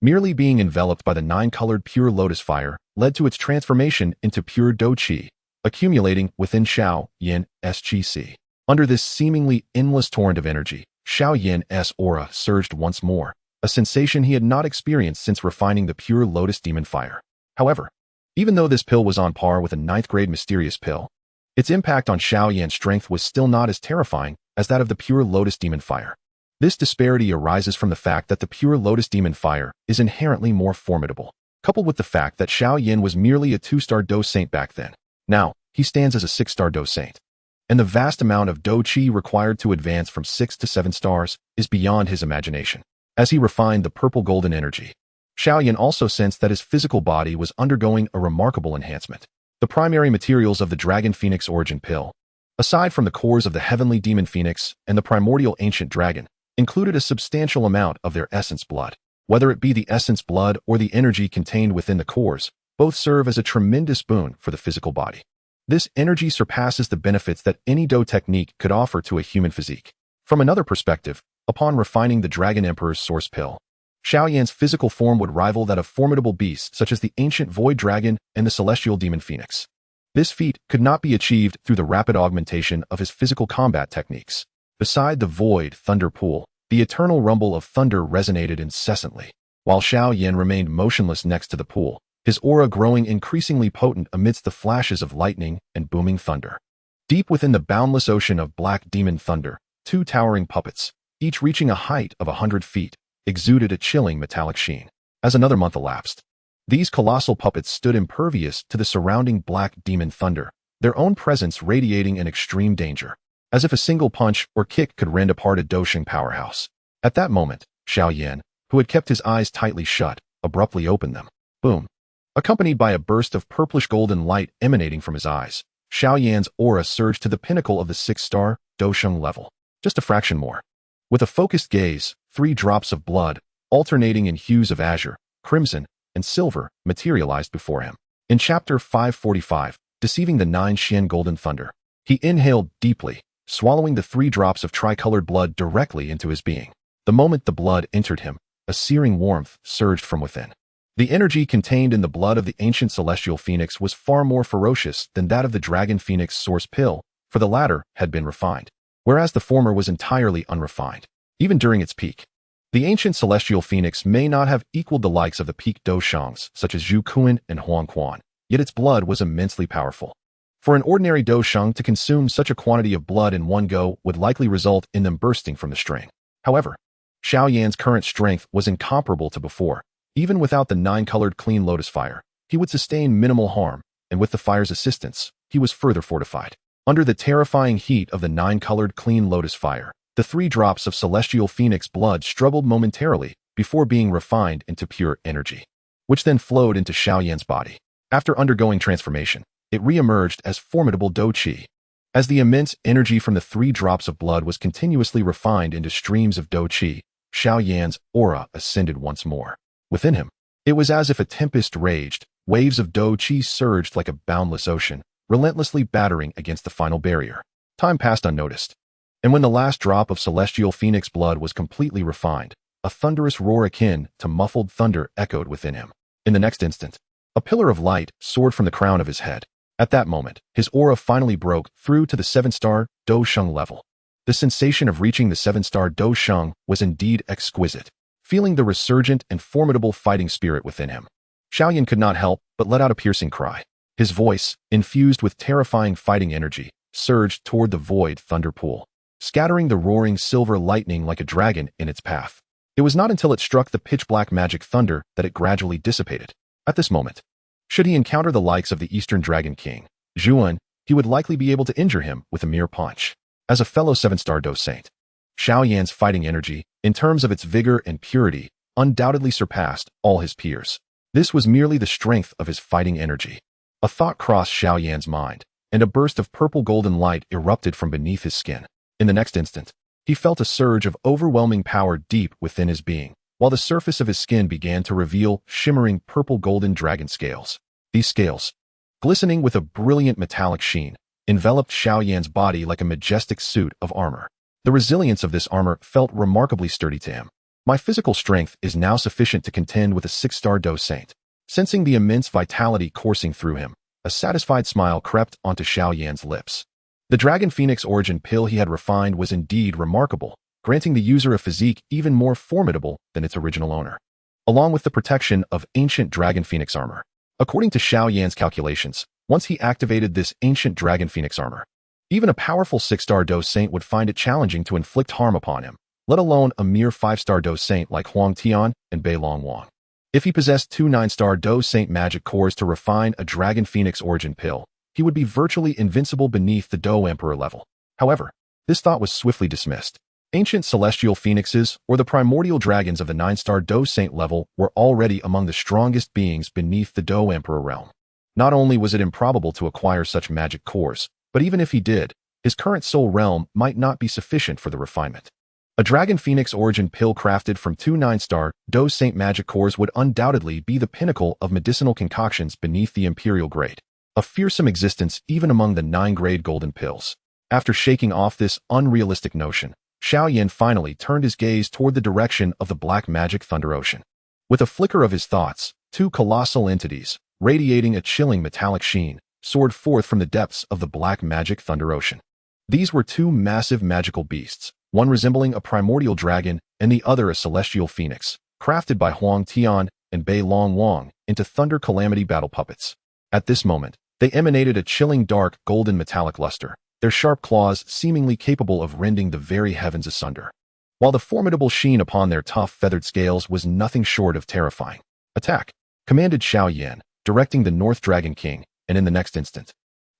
Merely being enveloped by the 9-colored pure lotus fire led to its transformation into pure Dou Qi, accumulating within Xiao Yan's Qi. Under this seemingly endless torrent of energy, Xiao Yan's aura surged once more, a sensation he had not experienced since refining the pure lotus demon fire. However, even though this pill was on par with a 9th-grade mysterious pill, its impact on Xiao Yan's strength was still not as terrifying as that of the pure lotus demon fire. This disparity arises from the fact that the pure lotus demon fire is inherently more formidable, coupled with the fact that Xiao Yan was merely a 2-star Dou Saint back then. Now, he stands as a 6-star Dou Saint. And the vast amount of Dou Qi required to advance from 6 to 7 stars is beyond his imagination. As he refined the purple-golden energy, Xiao Yan also sensed that his physical body was undergoing a remarkable enhancement. The primary materials of the Dragon Phoenix origin pill, aside from the cores of the heavenly demon phoenix and the primordial ancient dragon, included a substantial amount of their essence blood. Whether it be the essence blood or the energy contained within the cores, both serve as a tremendous boon for the physical body. This energy surpasses the benefits that any Dou technique could offer to a human physique. From another perspective, upon refining the Dragon Emperor's source pill, Xiao Yan's physical form would rival that of formidable beasts such as the ancient void dragon and the celestial demon phoenix. This feat could not be achieved through the rapid augmentation of his physical combat techniques. Beside the void thunder pool, the eternal rumble of thunder resonated incessantly. While Xiao Yan remained motionless next to the pool, his aura growing increasingly potent amidst the flashes of lightning and booming thunder. Deep within the boundless ocean of black demon thunder, 2 towering puppets, each reaching a height of 100 feet, exuded a chilling metallic sheen. As another month elapsed, these colossal puppets stood impervious to the surrounding black demon thunder, their own presence radiating an extreme danger, as if a single punch or kick could rend apart a Dou Sheng powerhouse. At that moment, Xiao Yan, who had kept his eyes tightly shut, abruptly opened them. Boom! Accompanied by a burst of purplish-golden light emanating from his eyes, Xiao Yan's aura surged to the pinnacle of the 6-star Dou Sheng level. Just a fraction more. With a focused gaze, 3 drops of blood, alternating in hues of azure, crimson, and silver, materialized before him. In Chapter 545, Deceiving the 9 Xian Golden Thunder, he inhaled deeply, swallowing the 3 drops of tricolored blood directly into his being. The moment the blood entered him, a searing warmth surged from within. The energy contained in the blood of the ancient celestial phoenix was far more ferocious than that of the Dragon Phoenix source pill, for the latter had been refined, whereas the former was entirely unrefined. Even during its peak, the ancient celestial phoenix may not have equaled the likes of the peak Dou Shengs such as Zhu Kuan and Huang Quan, yet its blood was immensely powerful. For an ordinary Dou Sheng to consume such a quantity of blood in one go would likely result in them bursting from the string. However, Xiao Yan's current strength was incomparable to before. Even without the 9-colored clean lotus fire, he would sustain minimal harm, and with the fire's assistance, he was further fortified. Under the terrifying heat of the 9-colored clean lotus fire, the 3 drops of celestial phoenix blood struggled momentarily before being refined into pure energy, which then flowed into Xiao Yan's body. After undergoing transformation, it re-emerged as formidable Dou Qi. As the immense energy from the 3 drops of blood was continuously refined into streams of Dou Qi, Xiao Yan's aura ascended once more. Within him, it was as if a tempest raged, waves of Dou Qi surged like a boundless ocean, relentlessly battering against the final barrier. Time passed unnoticed. And when the last drop of celestial phoenix blood was completely refined, a thunderous roar akin to muffled thunder echoed within him. In the next instant, a pillar of light soared from the crown of his head. At that moment, his aura finally broke through to the 7-star Dou Sheng level. The sensation of reaching the 7-star Dou Sheng was indeed exquisite. Feeling the resurgent and formidable fighting spirit within him, Xiao Yan could not help but let out a piercing cry. His voice, infused with terrifying fighting energy, surged toward the void thunder pool, scattering the roaring silver lightning like a dragon in its path. It was not until it struck the pitch-black magic thunder that it gradually dissipated. At this moment, should he encounter the likes of the Eastern Dragon King, Zhuan, he would likely be able to injure him with a mere punch. As a fellow 7-star Dou Saint, Xiao Yan's fighting energy, in terms of its vigor and purity, undoubtedly surpassed all his peers. This was merely the strength of his fighting energy. A thought crossed Xiao Yan's mind, and a burst of purple-golden light erupted from beneath his skin. In the next instant, he felt a surge of overwhelming power deep within his being, while the surface of his skin began to reveal shimmering purple-golden dragon scales. These scales, glistening with a brilliant metallic sheen, enveloped Xiao Yan's body like a majestic suit of armor. The resilience of this armor felt remarkably sturdy to him. My physical strength is now sufficient to contend with a 6-star Dou Saint. Sensing the immense vitality coursing through him, a satisfied smile crept onto Xiao Yan's lips. The Dragon Phoenix origin pill he had refined was indeed remarkable, granting the user a physique even more formidable than its original owner, along with the protection of ancient Dragon Phoenix armor. According to Xiao Yan's calculations, once he activated this ancient Dragon Phoenix armor, even a powerful 6-star Dou Saint would find it challenging to inflict harm upon him, let alone a mere 5-star Dou Saint like Huang Tian and Bei Long Wang. If he possessed 2 9-star Dou Saint magic cores to refine a Dragon Phoenix origin pill, he would be virtually invincible beneath the Dou Emperor level. However, this thought was swiftly dismissed. Ancient celestial phoenixes, or the primordial dragons of the 9-star Dou Saint level, were already among the strongest beings beneath the Dou Emperor realm. Not only was it improbable to acquire such magic cores, but even if he did, his current soul realm might not be sufficient for the refinement. A Dragon Phoenix origin pill crafted from 2 9-star Dou Saint magic cores would undoubtedly be the pinnacle of medicinal concoctions beneath the Imperial grade, a fearsome existence even among the 9-grade golden pills. After shaking off this unrealistic notion, Xiao Yan finally turned his gaze toward the direction of the black magic thunder ocean. With a flicker of his thoughts, 2 colossal entities, radiating a chilling metallic sheen, soared forth from the depths of the black magic thunder ocean. These were 2 massive magical beasts, one resembling a primordial dragon and the other a celestial phoenix, crafted by Huang Tian and Bei Long Wang into thunder calamity battle puppets. At this moment, they emanated a chilling dark golden metallic luster, their sharp claws seemingly capable of rending the very heavens asunder, while the formidable sheen upon their tough feathered scales was nothing short of terrifying. "Attack!" commanded Xiao Yan, directing the North Dragon King, and in the next instant,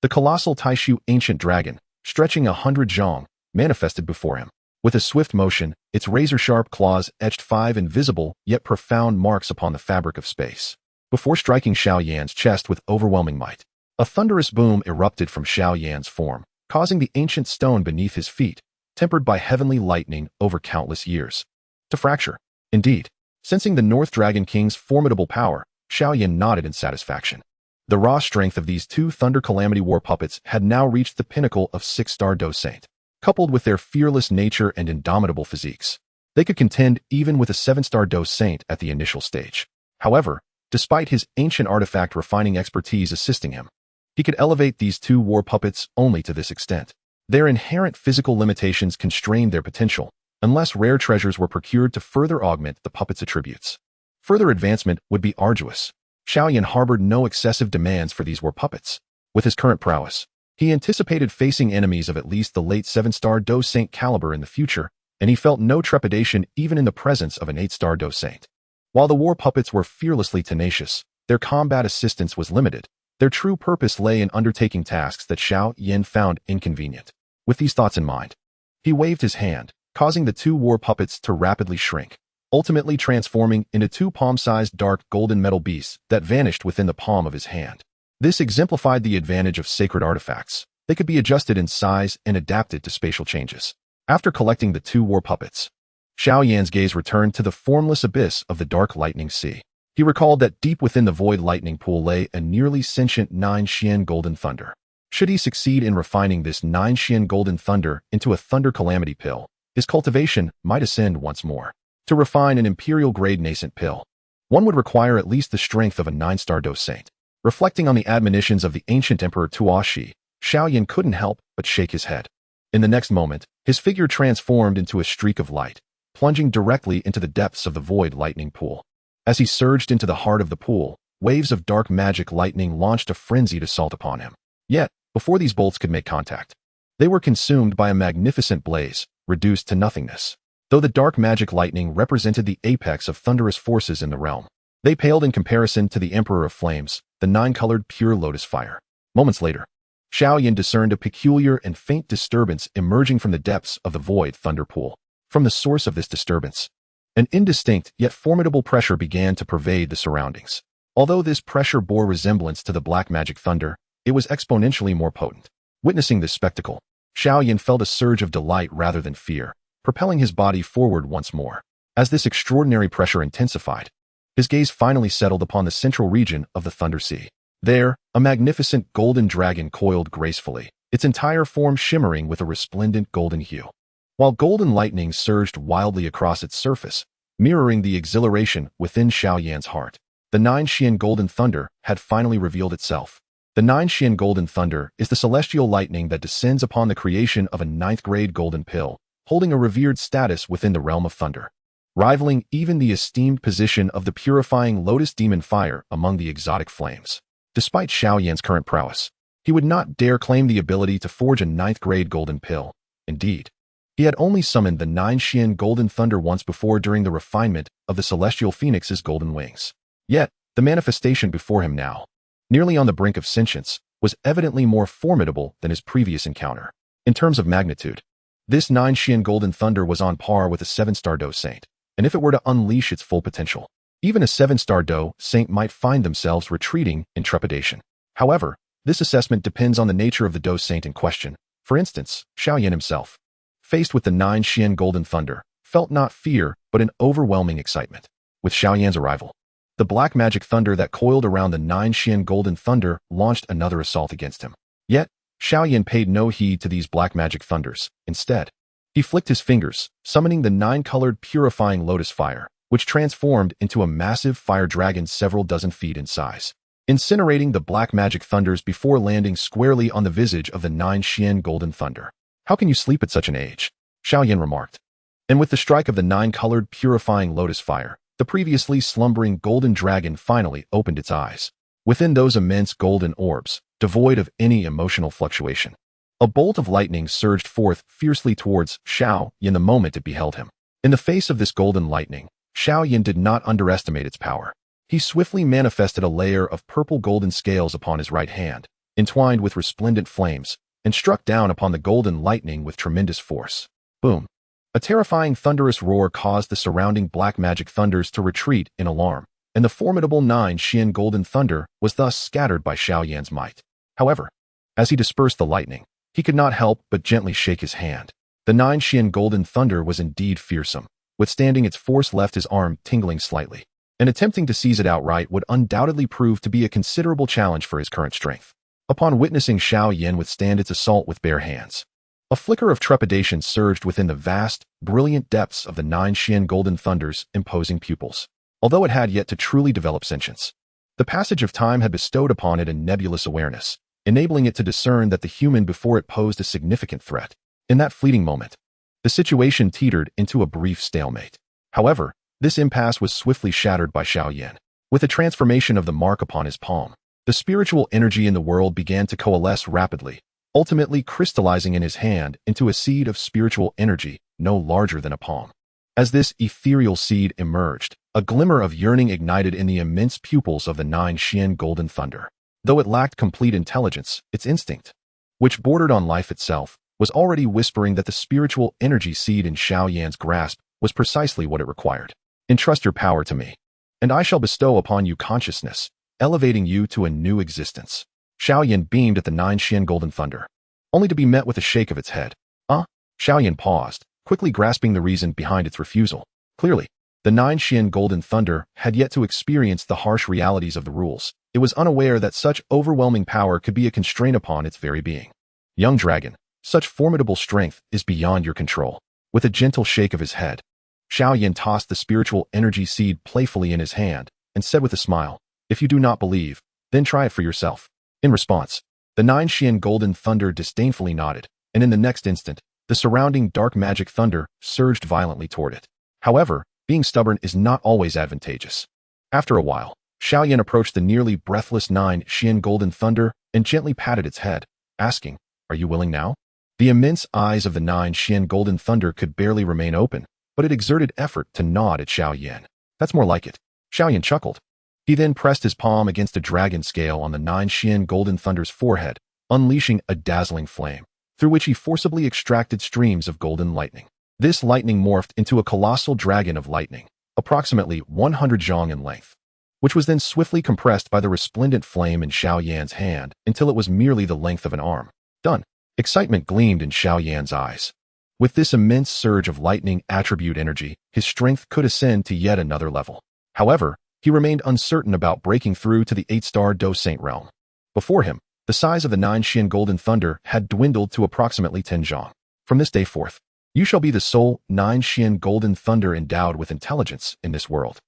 the colossal Taishu ancient dragon, stretching 100 zhong, manifested before him. With a swift motion, its razor-sharp claws etched 5 invisible yet profound marks upon the fabric of space. Before striking Xiao Yan's chest with overwhelming might, a thunderous boom erupted from Xiao Yan's form, causing the ancient stone beneath his feet, tempered by heavenly lightning over countless years, to fracture. Indeed, sensing the North Dragon King's formidable power, Xiao Yan nodded in satisfaction. The raw strength of these 2 Thunder Calamity War puppets had now reached the pinnacle of 6-star Dou Saint. Coupled with their fearless nature and indomitable physiques, they could contend even with a 7-star Dou Saint at the initial stage. However, despite his ancient artifact refining expertise assisting him, he could elevate these 2 war puppets only to this extent. Their inherent physical limitations constrained their potential, unless rare treasures were procured to further augment the puppet's attributes. Further advancement would be arduous. Xiao Yan harbored no excessive demands for these war puppets. With his current prowess, he anticipated facing enemies of at least the late 7-star Dou Saint caliber in the future, and he felt no trepidation even in the presence of an 8-star Dou Saint. While the war puppets were fearlessly tenacious, their combat assistance was limited. Their true purpose lay in undertaking tasks that Xiao Yan found inconvenient. With these thoughts in mind, he waved his hand, causing the 2 war puppets to rapidly shrink, ultimately transforming into 2 palm-sized dark golden metal beasts that vanished within the palm of his hand. This exemplified the advantage of sacred artifacts. They could be adjusted in size and adapted to spatial changes. After collecting the 2 war puppets, Xiao Yan's gaze returned to the formless abyss of the dark lightning sea. He recalled that deep within the void lightning pool lay a nearly sentient 9 Xian golden thunder. Should he succeed in refining this 9 Xian golden thunder into a thunder calamity pill, his cultivation might ascend once more. To refine an imperial-grade nascent pill, one would require at least the strength of a 9-star Dou Saint. Reflecting on the admonitions of the ancient Emperor Tuoshi, Xiao Yan couldn't help but shake his head. In the next moment, his figure transformed into a streak of light, plunging directly into the depths of the void lightning pool. As he surged into the heart of the pool, waves of dark magic lightning launched a frenzied assault upon him. Yet, before these bolts could make contact, they were consumed by a magnificent blaze, reduced to nothingness. Though the dark magic lightning represented the apex of thunderous forces in the realm, they paled in comparison to the Emperor of Flames, the 9-colored pure lotus fire. Moments later, Xiao Yan discerned a peculiar and faint disturbance emerging from the depths of the void thunder pool. From the source of this disturbance, an indistinct yet formidable pressure began to pervade the surroundings. Although this pressure bore resemblance to the black magic thunder, it was exponentially more potent. Witnessing this spectacle, Xiao Yan felt a surge of delight rather than fear, propelling his body forward once more. As this extraordinary pressure intensified, his gaze finally settled upon the central region of the Thunder Sea. There, a magnificent golden dragon coiled gracefully, its entire form shimmering with a resplendent golden hue. While golden lightning surged wildly across its surface, mirroring the exhilaration within Xiao Yan's heart, the 9 Xian golden thunder had finally revealed itself. The 9 Xian golden thunder is the celestial lightning that descends upon the creation of a 9th-grade golden pill, holding a revered status within the realm of thunder, rivaling even the esteemed position of the purifying lotus demon fire among the exotic flames. Despite Xiao Yan's current prowess, he would not dare claim the ability to forge a 9th-grade golden pill. Indeed, he had only summoned the 9 Xian golden thunder once before during the refinement of the celestial phoenix's golden wings. Yet, the manifestation before him now, nearly on the brink of sentience, was evidently more formidable than his previous encounter. In terms of magnitude, this 9 Xian golden thunder was on par with a 7-star Dou Saint, and if it were to unleash its full potential, even a 7-star Dou Saint might find themselves retreating in trepidation. However, this assessment depends on the nature of the Dou Saint in question. For instance, Xiao Yan himself, faced with the 9 Xian golden thunder, felt not fear but an overwhelming excitement. With Xiao Yan's arrival, the black magic thunder that coiled around the 9 Xian golden thunder launched another assault against him. Yet, Xiao Yan paid no heed to these black magic thunders. Instead, he flicked his fingers, summoning the 9-colored purifying lotus fire, which transformed into a massive fire dragon several dozen feet in size, incinerating the black magic thunders before landing squarely on the visage of the 9 Xian golden thunder. "How can you sleep at such an age?" Xiao Yan remarked. And with the strike of the 9-colored purifying lotus fire, the previously slumbering golden dragon finally opened its eyes. Within those immense golden orbs, devoid of any emotional fluctuation, a bolt of lightning surged forth fiercely towards Xiao Yan the moment it beheld him. In the face of this golden lightning, Xiao Yan did not underestimate its power. He swiftly manifested a layer of purple golden scales upon his right hand, entwined with resplendent flames, and struck down upon the golden lightning with tremendous force. Boom! A terrifying thunderous roar caused the surrounding black magic thunders to retreat in alarm, and the formidable 9 Xian golden thunder was thus scattered by Xiao Yan's might. However, as he dispersed the lightning, he could not help but gently shake his hand. The 9 Xian golden thunder was indeed fearsome. Withstanding its force left his arm tingling slightly, and attempting to seize it outright would undoubtedly prove to be a considerable challenge for his current strength. Upon witnessing Xiao Yan withstand its assault with bare hands, a flicker of trepidation surged within the vast, brilliant depths of the 9 Xian golden thunder's imposing pupils. Although it had yet to truly develop sentience, the passage of time had bestowed upon it a nebulous awareness, enabling it to discern that the human before it posed a significant threat. In that fleeting moment, the situation teetered into a brief stalemate. However, this impasse was swiftly shattered by Xiao Yan. With the transformation of the mark upon his palm, the spiritual energy in the world began to coalesce rapidly, ultimately crystallizing in his hand into a seed of spiritual energy no larger than a palm. As this ethereal seed emerged, a glimmer of yearning ignited in the immense pupils of the 9 Xian golden thunder. Though it lacked complete intelligence, its instinct, which bordered on life itself, was already whispering that the spiritual energy seed in Xiao Yan's grasp was precisely what it required. "Entrust your power to me, and I shall bestow upon you consciousness, elevating you to a new existence." Xiao Yan beamed at the 9 Xian Golden Thunder, only to be met with a shake of its head. Xiao Yan paused, quickly grasping the reason behind its refusal. Clearly, the 9 Xian Golden Thunder had yet to experience the harsh realities of the rules. It was unaware that such overwhelming power could be a constraint upon its very being. Young dragon, such formidable strength is beyond your control. With a gentle shake of his head, Xiao Yan tossed the spiritual energy seed playfully in his hand and said with a smile, "If you do not believe, then try it for yourself." In response, the 9 Xian Golden Thunder disdainfully nodded, and in the next instant, the surrounding dark magic thunder surged violently toward it. However, being stubborn is not always advantageous. After a while, Xiao Yan approached the nearly breathless 9 Xian Golden Thunder and gently patted its head, asking, "Are you willing now?" The immense eyes of the 9 Xian Golden Thunder could barely remain open, but it exerted effort to nod at Xiao Yan. "That's more like it." Xiao Yan chuckled. He then pressed his palm against a dragon scale on the 9 Xian Golden Thunder's forehead, unleashing a dazzling flame, through which he forcibly extracted streams of golden lightning. This lightning morphed into a colossal dragon of lightning, approximately 100 zhong in length, which was then swiftly compressed by the resplendent flame in Xiao Yan's hand until it was merely the length of an arm. Done. Excitement gleamed in Xiao Yan's eyes. With this immense surge of lightning attribute energy, his strength could ascend to yet another level. However, he remained uncertain about breaking through to the 8-star Dou Saint realm. Before him, the size of the 9 Xian Golden Thunder had dwindled to approximately 10 zhong. From this day forth, you shall be the sole 9 Xian Golden Thunder endowed with intelligence in this world.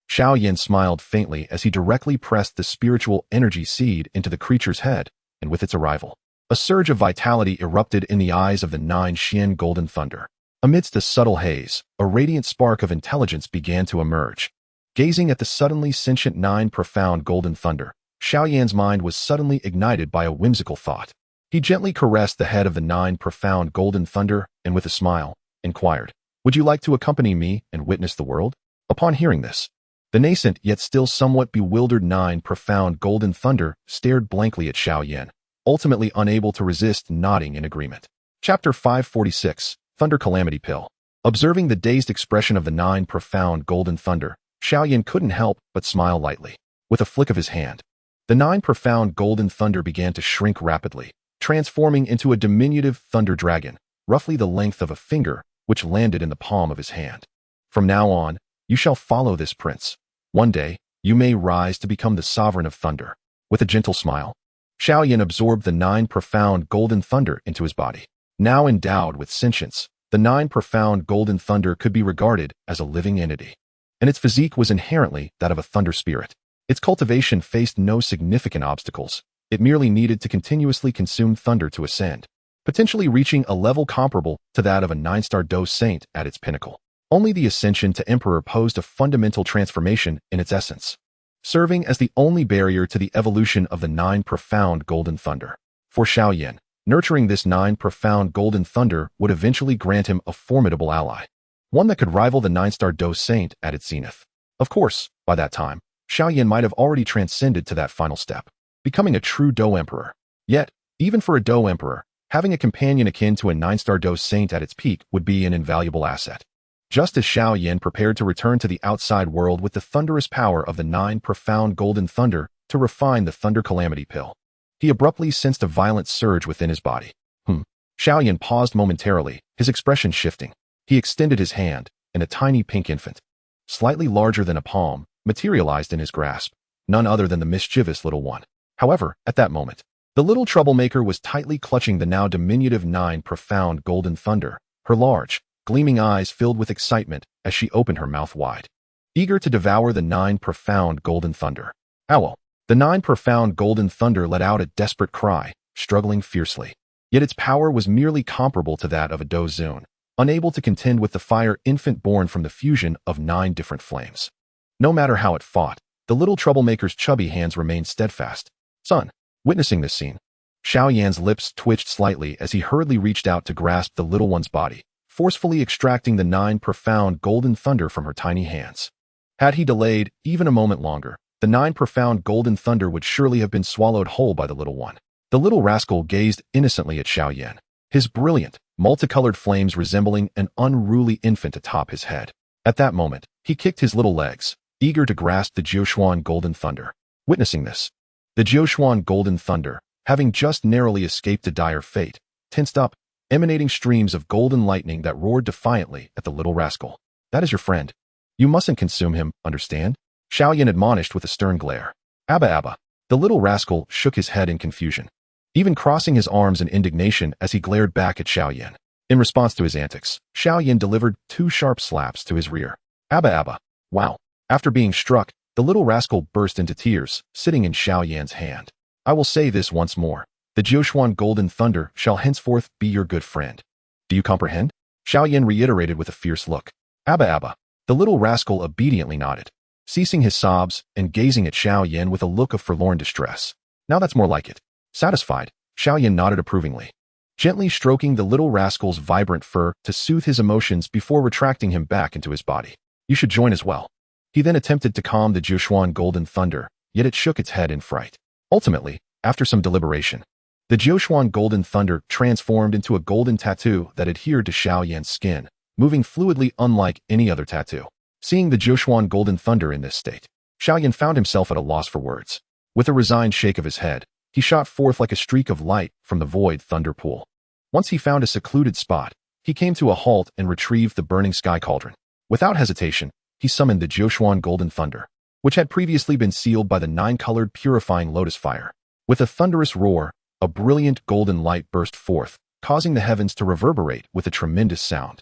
Xiao Yan smiled faintly as he directly pressed the spiritual energy seed into the creature's head, and with its arrival, a surge of vitality erupted in the eyes of the 9 Xian Golden Thunder. Amidst a subtle haze, a radiant spark of intelligence began to emerge. Gazing at the suddenly sentient 9 profound Golden Thunder, Xiao Yan's mind was suddenly ignited by a whimsical thought. He gently caressed the head of the 9 profound Golden Thunder and with a smile, inquired, "Would you like to accompany me and witness the world?" Upon hearing this, the nascent yet still somewhat bewildered 9 profound Golden Thunder stared blankly at Xiao Yan, ultimately unable to resist nodding in agreement. Chapter 546, Thunder Calamity Pill. Observing the dazed expression of the 9 profound Golden Thunder, Xiao Yan couldn't help but smile lightly. With a flick of his hand, the 9 profound Golden Thunder began to shrink rapidly, transforming into a diminutive thunder dragon, roughly the length of a finger, which landed in the palm of his hand. "From now on, you shall follow this prince. One day, you may rise to become the sovereign of thunder." With a gentle smile, Xiao Yan absorbed the 9 profound Golden Thunder into his body. Now endowed with sentience, the 9 profound Golden Thunder could be regarded as a living entity, and its physique was inherently that of a thunder spirit. Its cultivation faced no significant obstacles. It merely needed to continuously consume thunder to ascend, potentially reaching a level comparable to that of a 9-star Dou Saint at its pinnacle. Only the Ascension to Emperor posed a fundamental transformation in its essence, serving as the only barrier to the evolution of the 9 profound Golden Thunder. For Xiao Yan, nurturing this 9 profound Golden Thunder would eventually grant him a formidable ally, one that could rival the 9-star Dou Saint at its zenith. Of course, by that time, Xiao Yan might have already transcended to that final step, becoming a true Dou Emperor. Yet, even for a Dou Emperor, having a companion akin to a 9-star Dou Saint at its peak would be an invaluable asset. Just as Xiao Yan prepared to return to the outside world with the thunderous power of the 9 profound Golden Thunder to refine the Thunder Calamity Pill, he abruptly sensed a violent surge within his body. Xiao Yan paused momentarily, his expression shifting. He extended his hand, and a tiny pink infant, slightly larger than a palm, materialized in his grasp, none other than the mischievous little one. However, at that moment, the little troublemaker was tightly clutching the now diminutive 9 profound Golden Thunder, her large, gleaming eyes filled with excitement as she opened her mouth wide, eager to devour the 9 profound Golden Thunder. Owl. The 9 profound Golden Thunder let out a desperate cry, struggling fiercely. Yet its power was merely comparable to that of a Dou Zun, unable to contend with the fire infant born from the fusion of 9 different flames. No matter how it fought, the little troublemaker's chubby hands remained steadfast. "Son." Witnessing this scene, Xiao Yan's lips twitched slightly as he hurriedly reached out to grasp the little one's body, forcefully extracting the 9 profound Golden Thunder from her tiny hands. Had he delayed even a moment longer, the 9 profound Golden Thunder would surely have been swallowed whole by the little one. The little rascal gazed innocently at Xiao Yan, his brilliant, multicolored flames resembling an unruly infant atop his head. At that moment, he kicked his little legs, eager to grasp the Jiuquan Golden Thunder. Witnessing this, the Jiuquan Golden Thunder, having just narrowly escaped a dire fate, tensed up, emanating streams of golden lightning that roared defiantly at the little rascal. That is your friend. You mustn't consume him, understand? Xiao Yan admonished with a stern glare. Abba Abba. The little rascal shook his head in confusion, even crossing his arms in indignation as he glared back at Xiao Yan. In response to his antics, Xiao Yan delivered 2 sharp slaps to his rear. Abba Abba. Wow. After being struck, the little rascal burst into tears, sitting in Xiao Yan's hand. I will say this once more. The Jiuquan Golden Thunder shall henceforth be your good friend. Do you comprehend? Xiao Yan reiterated with a fierce look. Abba Abba. The little rascal obediently nodded, ceasing his sobs and gazing at Xiao Yan with a look of forlorn distress. Now that's more like it. Satisfied, Xiao Yan nodded approvingly, gently stroking the little rascal's vibrant fur to soothe his emotions before retracting him back into his body. You should join as well. He then attempted to calm the Jiuquan Golden Thunder, yet it shook its head in fright. Ultimately, after some deliberation, the Jiuquan Golden Thunder transformed into a golden tattoo that adhered to Xiao Yan's skin, moving fluidly unlike any other tattoo. Seeing the Jiuquan Golden Thunder in this state, Xiao Yan found himself at a loss for words. With a resigned shake of his head, he shot forth like a streak of light from the void thunder pool. Once he found a secluded spot, he came to a halt and retrieved the burning sky cauldron. Without hesitation, he summoned the Jiuquan Golden Thunder, which had previously been sealed by the 9-colored purifying lotus fire. With a thunderous roar, a brilliant golden light burst forth, causing the heavens to reverberate with a tremendous sound.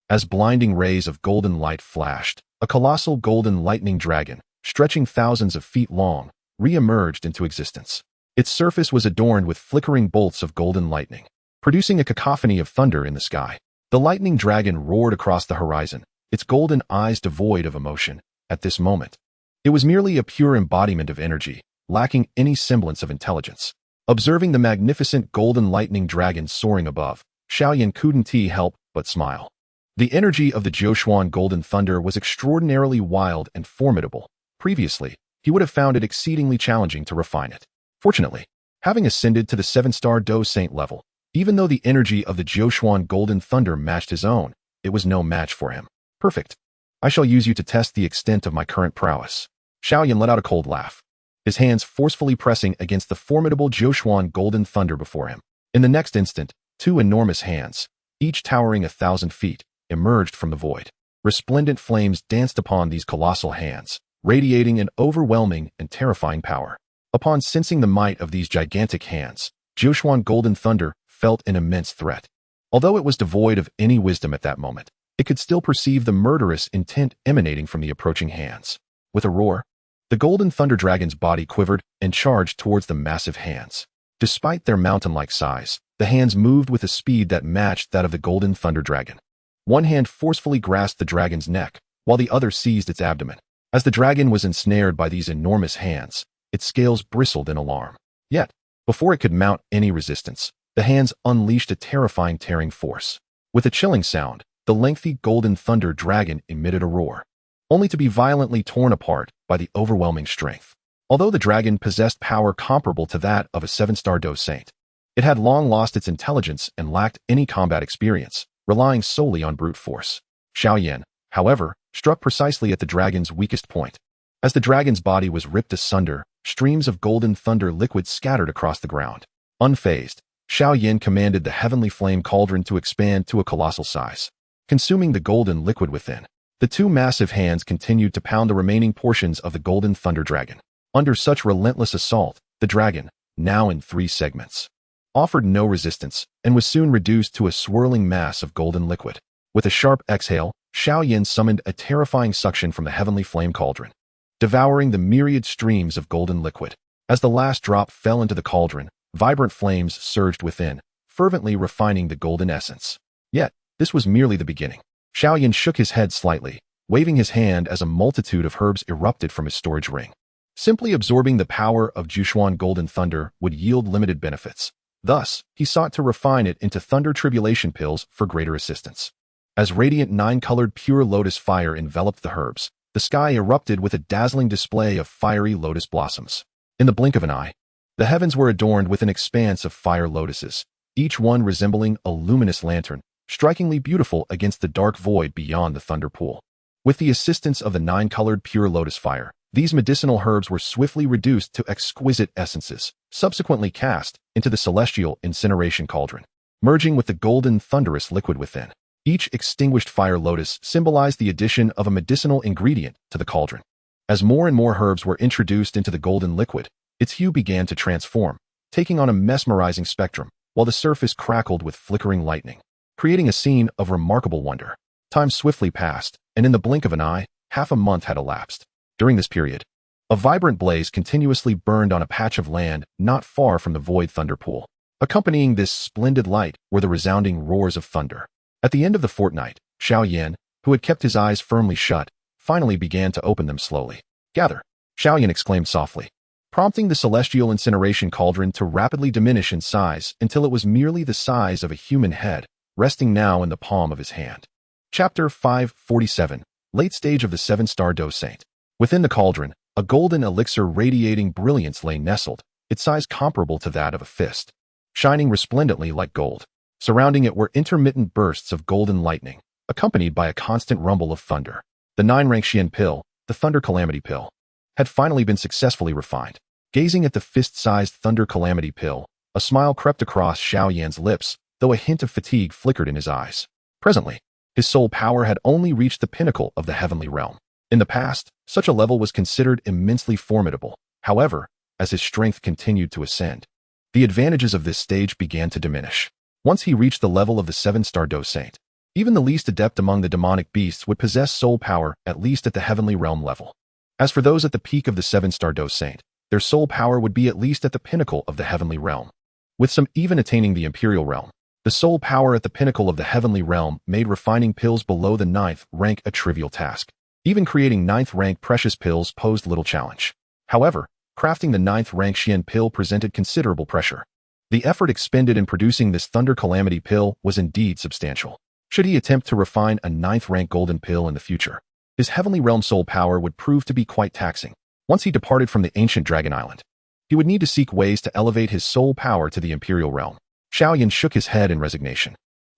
As blinding rays of golden light flashed, a colossal golden lightning dragon, stretching thousands of feet long, re-emerged into existence. Its surface was adorned with flickering bolts of golden lightning, producing a cacophony of thunder in the sky. The lightning dragon roared across the horizon, its golden eyes devoid of emotion. At this moment, it was merely a pure embodiment of energy, lacking any semblance of intelligence. Observing the magnificent golden lightning dragon soaring above, Xiao Yan couldn't help but smile. The energy of the Jiuquan Golden Thunder was extraordinarily wild and formidable. Previously, he would have found it exceedingly challenging to refine it. Fortunately, having ascended to the 7-star Dou Saint level, even though the energy of the Jiuquan Golden Thunder matched his own, it was no match for him. Perfect. I shall use you to test the extent of my current prowess. Xiao Yan let out a cold laugh, his hands forcefully pressing against the formidable Jiuquan Golden Thunder before him. In the next instant, 2 enormous hands, each towering 1,000 feet, emerged from the void. Resplendent flames danced upon these colossal hands, radiating an overwhelming and terrifying power. Upon sensing the might of these gigantic hands, Jiuquan Golden Thunder felt an immense threat. Although it was devoid of any wisdom at that moment, it could still perceive the murderous intent emanating from the approaching hands. With a roar, the Golden Thunder Dragon's body quivered and charged towards the massive hands. Despite their mountain-like size, the hands moved with a speed that matched that of the Golden Thunder Dragon. One hand forcefully grasped the dragon's neck, while the other seized its abdomen. As the dragon was ensnared by these enormous hands, its scales bristled in alarm. Yet, before it could mount any resistance, the hands unleashed a terrifying tearing force. With a chilling sound, the lengthy Golden Thunder Dragon emitted a roar, only to be violently torn apart by the overwhelming strength. Although the dragon possessed power comparable to that of a 7-star Dou Saint, it had long lost its intelligence and lacked any combat experience, relying solely on brute force. Xiao Yan, however, struck precisely at the dragon's weakest point. As the dragon's body was ripped asunder, streams of golden thunder liquid scattered across the ground. Unfazed, Xiao Yan commanded the heavenly flame cauldron to expand to a colossal size, consuming the golden liquid within. The 2 massive hands continued to pound the remaining portions of the Golden Thunder Dragon. Under such relentless assault, the dragon, now in 3 segments, offered no resistance and was soon reduced to a swirling mass of golden liquid. With a sharp exhale, Xiao Yan summoned a terrifying suction from the heavenly flame cauldron, devouring the myriad streams of golden liquid. As the last drop fell into the cauldron, vibrant flames surged within, fervently refining the golden essence. Yet, this was merely the beginning. Xiao Yan shook his head slightly, waving his hand as a multitude of herbs erupted from his storage ring. Simply absorbing the power of Jiuquan Golden Thunder would yield limited benefits. Thus, he sought to refine it into Thunder Tribulation pills for greater assistance. As radiant 9-colored pure lotus fire enveloped the herbs, the sky erupted with a dazzling display of fiery lotus blossoms. In the blink of an eye, the heavens were adorned with an expanse of fire lotuses, each one resembling a luminous lantern, strikingly beautiful against the dark void beyond the thunder pool. With the assistance of the 9-colored pure lotus fire, These medicinal herbs were swiftly reduced to exquisite essences, subsequently cast into the celestial incineration cauldron, merging with the golden thunderous liquid within. Each extinguished fire lotus symbolized the addition of a medicinal ingredient to the cauldron. As more and more herbs were introduced into the golden liquid, its hue began to transform, taking on a mesmerizing spectrum, while the surface crackled with flickering lightning, creating a scene of remarkable wonder. Time swiftly passed, and in the blink of an eye, half a month had elapsed. During this period, a vibrant blaze continuously burned on a patch of land not far from the void thunder pool. Accompanying this splendid light were the resounding roars of thunder. At the end of the fortnight, Xiao Yan, who had kept his eyes firmly shut, finally began to open them slowly. "Gather!" Xiao Yan exclaimed softly, prompting the celestial incineration cauldron to rapidly diminish in size until it was merely the size of a human head, resting now in the palm of his hand. Chapter 547, Late Stage of the 7-Star Dou Saint. Within the cauldron, a golden elixir radiating brilliance lay nestled, its size comparable to that of a fist, shining resplendently like gold. Surrounding it were intermittent bursts of golden lightning, accompanied by a constant rumble of thunder. The 9-rank Xian pill, the Thunder Calamity pill, had finally been successfully refined. Gazing at the fist-sized Thunder Calamity pill, a smile crept across Xiao Yan's lips, though a hint of fatigue flickered in his eyes. Presently, his soul power had only reached the pinnacle of the heavenly realm. In the past, such a level was considered immensely formidable. However, as his strength continued to ascend, the advantages of this stage began to diminish. Once he reached the level of the 7-Star Dou Saint, even the least adept among the demonic beasts would possess soul power at least at the heavenly realm level. As for those at the peak of the 7-Star Dou Saint, their soul power would be at least at the pinnacle of the heavenly realm, with some even attaining the imperial realm. The soul power at the pinnacle of the heavenly realm made refining pills below the 9th rank a trivial task. Even creating 9th rank precious pills posed little challenge. However, crafting the 9th rank Xian pill presented considerable pressure. The effort expended in producing this Thunder Calamity pill was indeed substantial. Should he attempt to refine a 9th rank golden pill in the future, his heavenly realm soul power would prove to be quite taxing. Once he departed from the ancient Dragon Island, he would need to seek ways to elevate his soul power to the imperial realm. Xiao Yan shook his head in resignation.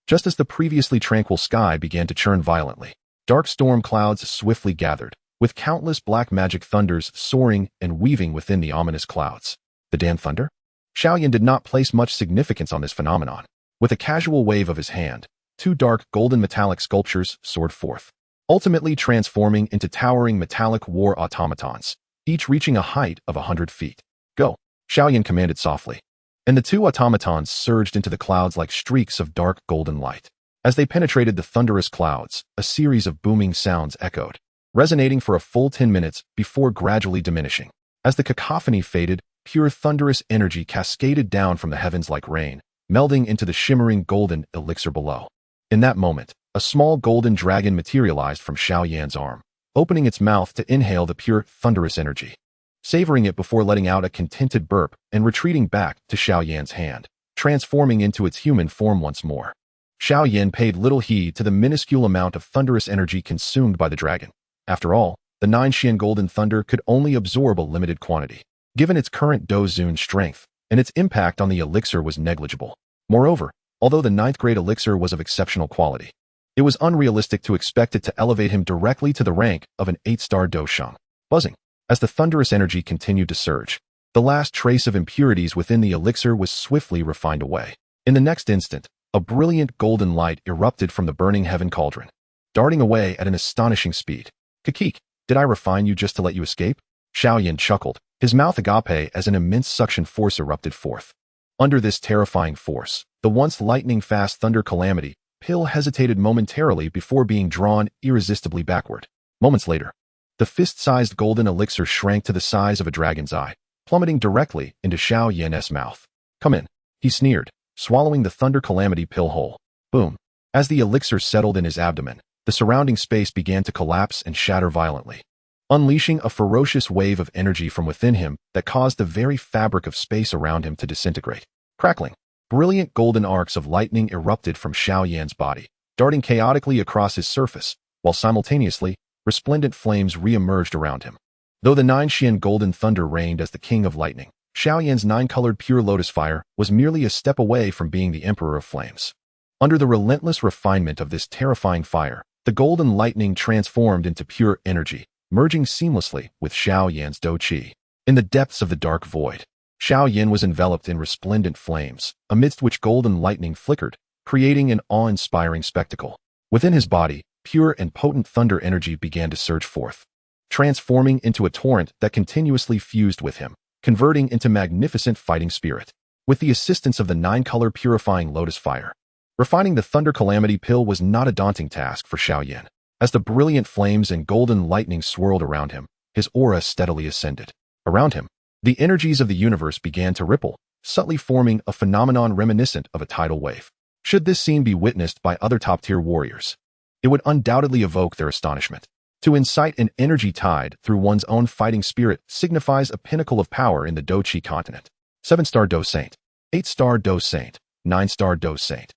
Just as the previously tranquil sky began to churn violently, dark storm clouds swiftly gathered, with countless black magic thunders soaring and weaving within the ominous clouds. The Dan Thunder? Xiao Yan did not place much significance on this phenomenon. With a casual wave of his hand, 2 dark golden metallic sculptures soared forth, ultimately transforming into towering metallic war automatons, each reaching a height of 100 feet. "Go," Xiao Yan commanded softly, and the 2 automatons surged into the clouds like streaks of dark golden light. As they penetrated the thunderous clouds, a series of booming sounds echoed, resonating for a full 10 minutes before gradually diminishing. As the cacophony faded, pure thunderous energy cascaded down from the heavens like rain, melding into the shimmering golden elixir below. In that moment, a small golden dragon materialized from Xiao Yan's arm, opening its mouth to inhale the pure thunderous energy, savoring it before letting out a contented burp and retreating back to Xiao Yan's hand, transforming into its human form once more. Xiao Yan paid little heed to the minuscule amount of thunderous energy consumed by the dragon. After all, the 9 Xian golden thunder could only absorb a limited quantity, given its current Dou Zun strength, and its impact on the elixir was negligible. Moreover, although the 9th grade elixir was of exceptional quality, it was unrealistic to expect it to elevate him directly to the rank of an 8-star Dou Sheng. Buzzing. As the thunderous energy continued to surge, the last trace of impurities within the elixir was swiftly refined away. In the next instant, a brilliant golden light erupted from the burning heaven cauldron, darting away at an astonishing speed. "Kakik, did I refine you just to let you escape?" Xiao Yan chuckled, his mouth agape as an immense suction force erupted forth. Under this terrifying force, the once lightning-fast Thunder Calamity pill hesitated momentarily before being drawn irresistibly backward. Moments later, the fist-sized golden elixir shrank to the size of a dragon's eye, plummeting directly into Xiao Yan's mouth. "Come in," he sneered, swallowing the Thunder Calamity pill whole. Boom. As the elixir settled in his abdomen, the surrounding space began to collapse and shatter violently, unleashing a ferocious wave of energy from within him that caused the very fabric of space around him to disintegrate. Crackling, brilliant golden arcs of lightning erupted from Xiao Yan's body, darting chaotically across his surface, while simultaneously, resplendent flames re-emerged around him. Though the 9 Xian golden thunder reigned as the king of lightning, Xiao Yan's 9-colored pure lotus fire was merely a step away from being the emperor of flames. Under the relentless refinement of this terrifying fire, the golden lightning transformed into pure energy, merging seamlessly with Xiao Yan's Dou Qi. In the depths of the dark void, Xiao Yan was enveloped in resplendent flames, amidst which golden lightning flickered, creating an awe-inspiring spectacle. Within his body, pure and potent thunder energy began to surge forth, transforming into a torrent that continuously fused with him, converting into magnificent fighting spirit. With the assistance of the 9-color purifying lotus fire, refining the thunder calamity pill was not a daunting task for Xiao Yan. As the brilliant flames and golden lightning swirled around him, his aura steadily ascended. Around him, the energies of the universe began to ripple, subtly forming a phenomenon reminiscent of a tidal wave. Should this scene be witnessed by other top-tier warriors, it would undoubtedly evoke their astonishment. To incite an energy tide through one's own fighting spirit signifies a pinnacle of power in the Dou Qi continent. 7-star Dou Saint, 8-star Dou Saint, 9-star Dou Saint.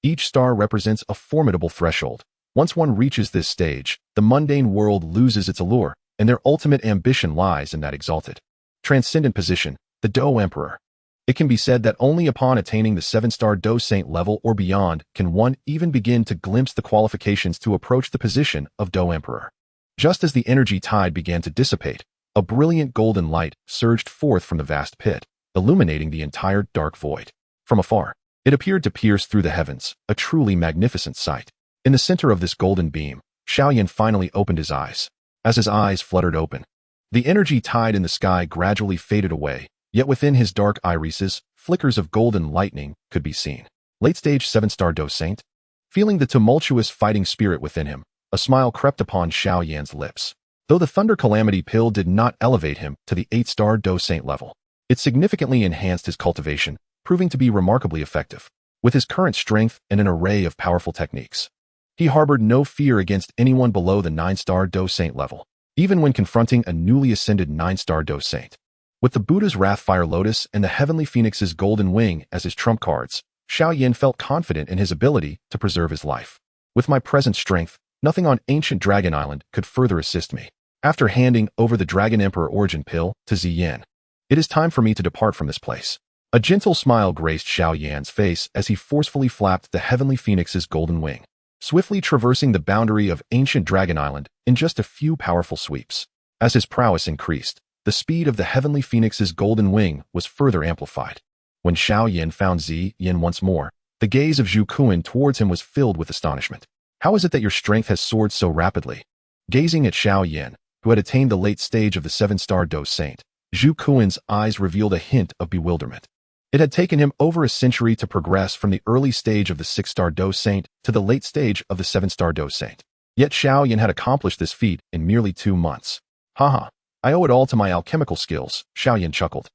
Each star represents a formidable threshold. Once one reaches this stage, the mundane world loses its allure, and their ultimate ambition lies in that exalted, transcendent position, the Dou Emperor. It can be said that only upon attaining the 7-star Dou Saint level or beyond can one even begin to glimpse the qualifications to approach the position of Dou Emperor. Just as the energy tide began to dissipate, a brilliant golden light surged forth from the vast pit, illuminating the entire dark void. From afar, it appeared to pierce through the heavens, a truly magnificent sight. In the center of this golden beam, Xiao Yan finally opened his eyes. As his eyes fluttered open, the energy tide in the sky gradually faded away, yet within his dark irises, flickers of golden lightning could be seen. Late-stage 7-star Dou Saint. Feeling the tumultuous fighting spirit within him, a smile crept upon Xiao Yan's lips. Though the Thunder Calamity pill did not elevate him to the 8-star Dou Saint level, it significantly enhanced his cultivation, proving to be remarkably effective. With his current strength and an array of powerful techniques, he harbored no fear against anyone below the 9-star Dou Saint level, even when confronting a newly ascended 9-star Dou Saint. With the Buddha's Wrathfire Lotus and the Heavenly Phoenix's Golden Wing as his trump cards, Xiao Yan felt confident in his ability to preserve his life. With my present strength, nothing on ancient Dragon Island could further assist me. After handing over the Dragon Emperor origin pill to Ziyan, it is time for me to depart from this place. A gentle smile graced Xiao Yan's face as he forcefully flapped the Heavenly Phoenix's Golden Wing, swiftly traversing the boundary of ancient Dragon Island in just a few powerful sweeps. As his prowess increased, the speed of the Heavenly Phoenix's Golden Wing was further amplified. When Xiao Yan found Ziyan once more, the gaze of Zhu Kuan towards him was filled with astonishment. How is it that your strength has soared so rapidly? Gazing at Xiao Yan, who had attained the late stage of the 7-star Dou Saint, Zhu Kuan's eyes revealed a hint of bewilderment. It had taken him over a century to progress from the early stage of the 6-star Dou Saint to the late stage of the 7-star Dou Saint. Yet Xiao Yan had accomplished this feat in merely 2 months. Haha, I owe it all to my alchemical skills, Xiao Yan chuckled,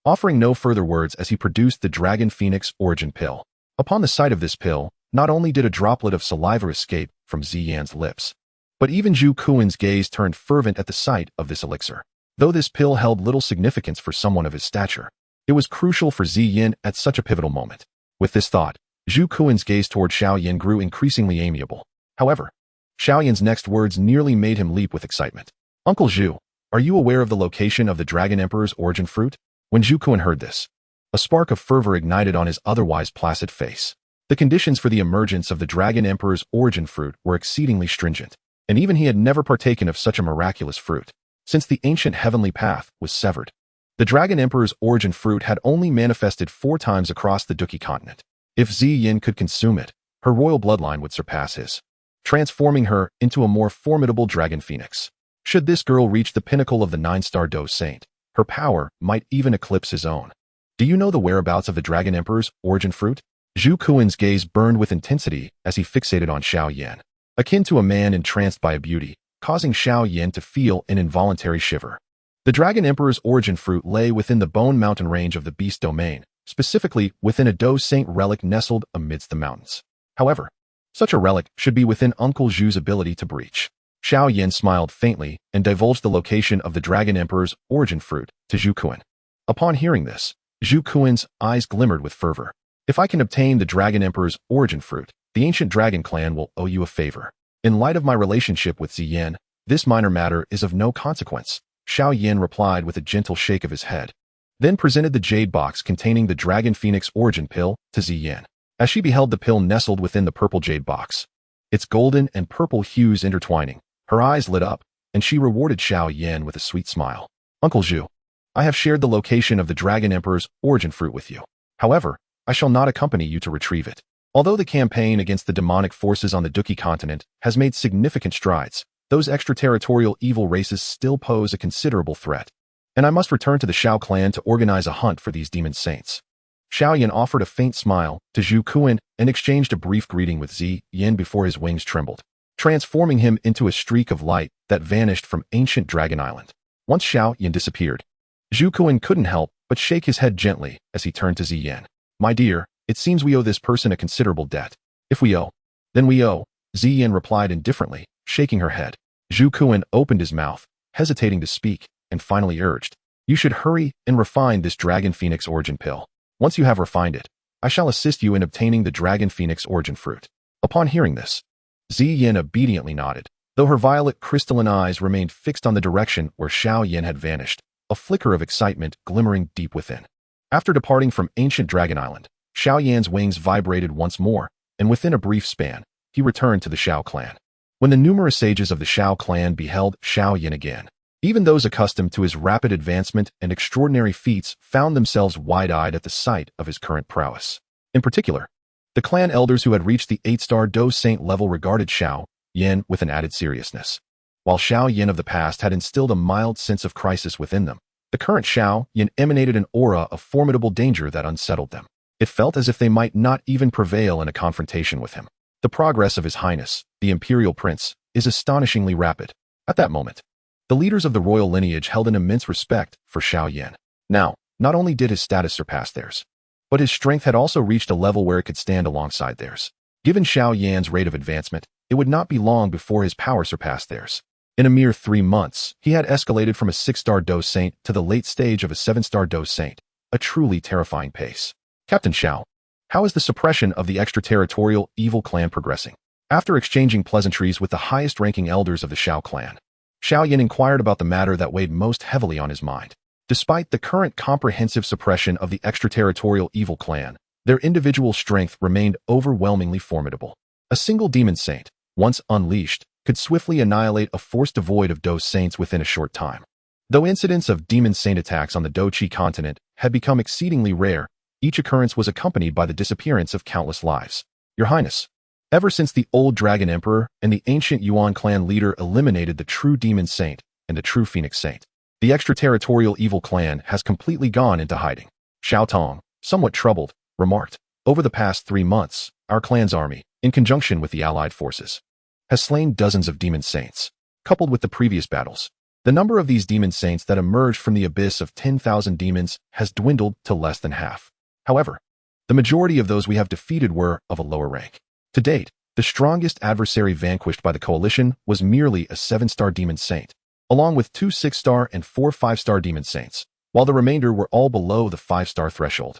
offering no further words as he produced the Dragon Phoenix origin pill. Upon the sight of this pill, not only did a droplet of saliva escape from Ziyan's lips, but even Zhu Kuan's gaze turned fervent at the sight of this elixir. Though this pill held little significance for someone of his stature, it was crucial for Ziyan at such a pivotal moment. With this thought, Zhu Kuan's gaze toward Xiao Yan grew increasingly amiable. However, Xiao Yan's next words nearly made him leap with excitement. Uncle Zhu, are you aware of the location of the Dragon Emperor's origin fruit? When Zhu Kuan heard this, a spark of fervor ignited on his otherwise placid face. The conditions for the emergence of the Dragon Emperor's origin fruit were exceedingly stringent, and even he had never partaken of such a miraculous fruit, since the ancient heavenly path was severed. The Dragon Emperor's origin fruit had only manifested 4 times across the Duki continent. If Ziyan could consume it, her royal bloodline would surpass his, transforming her into a more formidable Dragon Phoenix. Should this girl reach the pinnacle of the 9-star Dou Saint, her power might even eclipse his own. Do you know the whereabouts of the Dragon Emperor's origin fruit? Zhu Kuan's gaze burned with intensity as he fixated on Xiao Yan, akin to a man entranced by a beauty, causing Xiao Yan to feel an involuntary shiver. The Dragon Emperor's origin fruit lay within the Bone Mountain range of the Beast Domain, specifically within a Dou Saint relic nestled amidst the mountains. However, such a relic should be within Uncle Zhu's ability to breach. Xiao Yan smiled faintly and divulged the location of the Dragon Emperor's origin fruit to Zhu Kuan. Upon hearing this, Zhu Kuan's eyes glimmered with fervor. If I can obtain the Dragon Emperor's origin fruit, the ancient dragon clan will owe you a favor. In light of my relationship with Ziyan, this minor matter is of no consequence, Xiao Yan replied with a gentle shake of his head, then presented the jade box containing the Dragon Phoenix origin pill to Ziyan. As she beheld the pill nestled within the purple jade box, its golden and purple hues intertwining, her eyes lit up, and she rewarded Xiao Yan with a sweet smile. Uncle Zhu, I have shared the location of the Dragon Emperor's origin fruit with you. However, I shall not accompany you to retrieve it. Although the campaign against the demonic forces on the Duki continent has made significant strides, those extraterritorial evil races still pose a considerable threat, and I must return to the Xiao clan to organize a hunt for these demon saints. Xiao Yan offered a faint smile to Zhu Kuan and exchanged a brief greeting with Zi Yin before his wings trembled, transforming him into a streak of light that vanished from ancient Dragon Island. Once Xiao Yan disappeared, Zhu Kuan couldn't help but shake his head gently as he turned to Zi Yin. My dear, it seems we owe this person a considerable debt. If we owe, then we owe, Zi Yin replied indifferently, shaking her head. Zhu Kuan opened his mouth, hesitating to speak, and finally urged, you should hurry and refine this Dragon Phoenix origin pill. Once you have refined it, I shall assist you in obtaining the Dragon Phoenix origin fruit. Upon hearing this, Zi Yin obediently nodded, though her violet crystalline eyes remained fixed on the direction where Xiao Yan had vanished, a flicker of excitement glimmering deep within. After departing from ancient Dragon Island, Xiao Yan's wings vibrated once more, and within a brief span, he returned to the Xiao clan. When the numerous sages of the Xiao clan beheld Xiao Yan again, even those accustomed to his rapid advancement and extraordinary feats found themselves wide-eyed at the sight of his current prowess. In particular, the clan elders who had reached the 8-star Dou Saint level regarded Xiao Yan with an added seriousness. While Xiao Yan of the past had instilled a mild sense of crisis within them, the current Xiao Yan emanated an aura of formidable danger that unsettled them. It felt as if they might not even prevail in a confrontation with him. The progress of His Highness, the Imperial Prince, is astonishingly rapid. At that moment, the leaders of the royal lineage held an immense respect for Xiao Yan. Now, not only did his status surpass theirs, but his strength had also reached a level where it could stand alongside theirs. Given Xiao Yan's rate of advancement, it would not be long before his power surpassed theirs. In a mere 3 months, he had escalated from a 6-star Dou Saint to the late stage of a 7-star Dou Saint, a truly terrifying pace. Captain Xiao, how is the suppression of the extraterritorial evil clan progressing? After exchanging pleasantries with the highest-ranking elders of the Xiao clan, Xiao Yan inquired about the matter that weighed most heavily on his mind. Despite the current comprehensive suppression of the extraterritorial evil clan, their individual strength remained overwhelmingly formidable. A single demon saint, once unleashed, could swiftly annihilate a force devoid of Dou Saints within a short time. Though incidents of demon saint attacks on the Douqi continent had become exceedingly rare, each occurrence was accompanied by the disappearance of countless lives. Your Highness, ever since the old Dragon Emperor and the ancient Yuan clan leader eliminated the true demon saint and the true Phoenix Saint, the extraterritorial evil clan has completely gone into hiding. Xiao Tong, somewhat troubled, remarked, over the past 3 months, our clan's army, in conjunction with the allied forces, has slain dozens of demon saints. Coupled with the previous battles, the number of these demon saints that emerged from the abyss of 10,000 demons has dwindled to less than half. However, the majority of those we have defeated were of a lower rank. To date, the strongest adversary vanquished by the coalition was merely a 7-star demon saint, along with 2 6-star and 4 5-star demon saints, while the remainder were all below the 5-star threshold.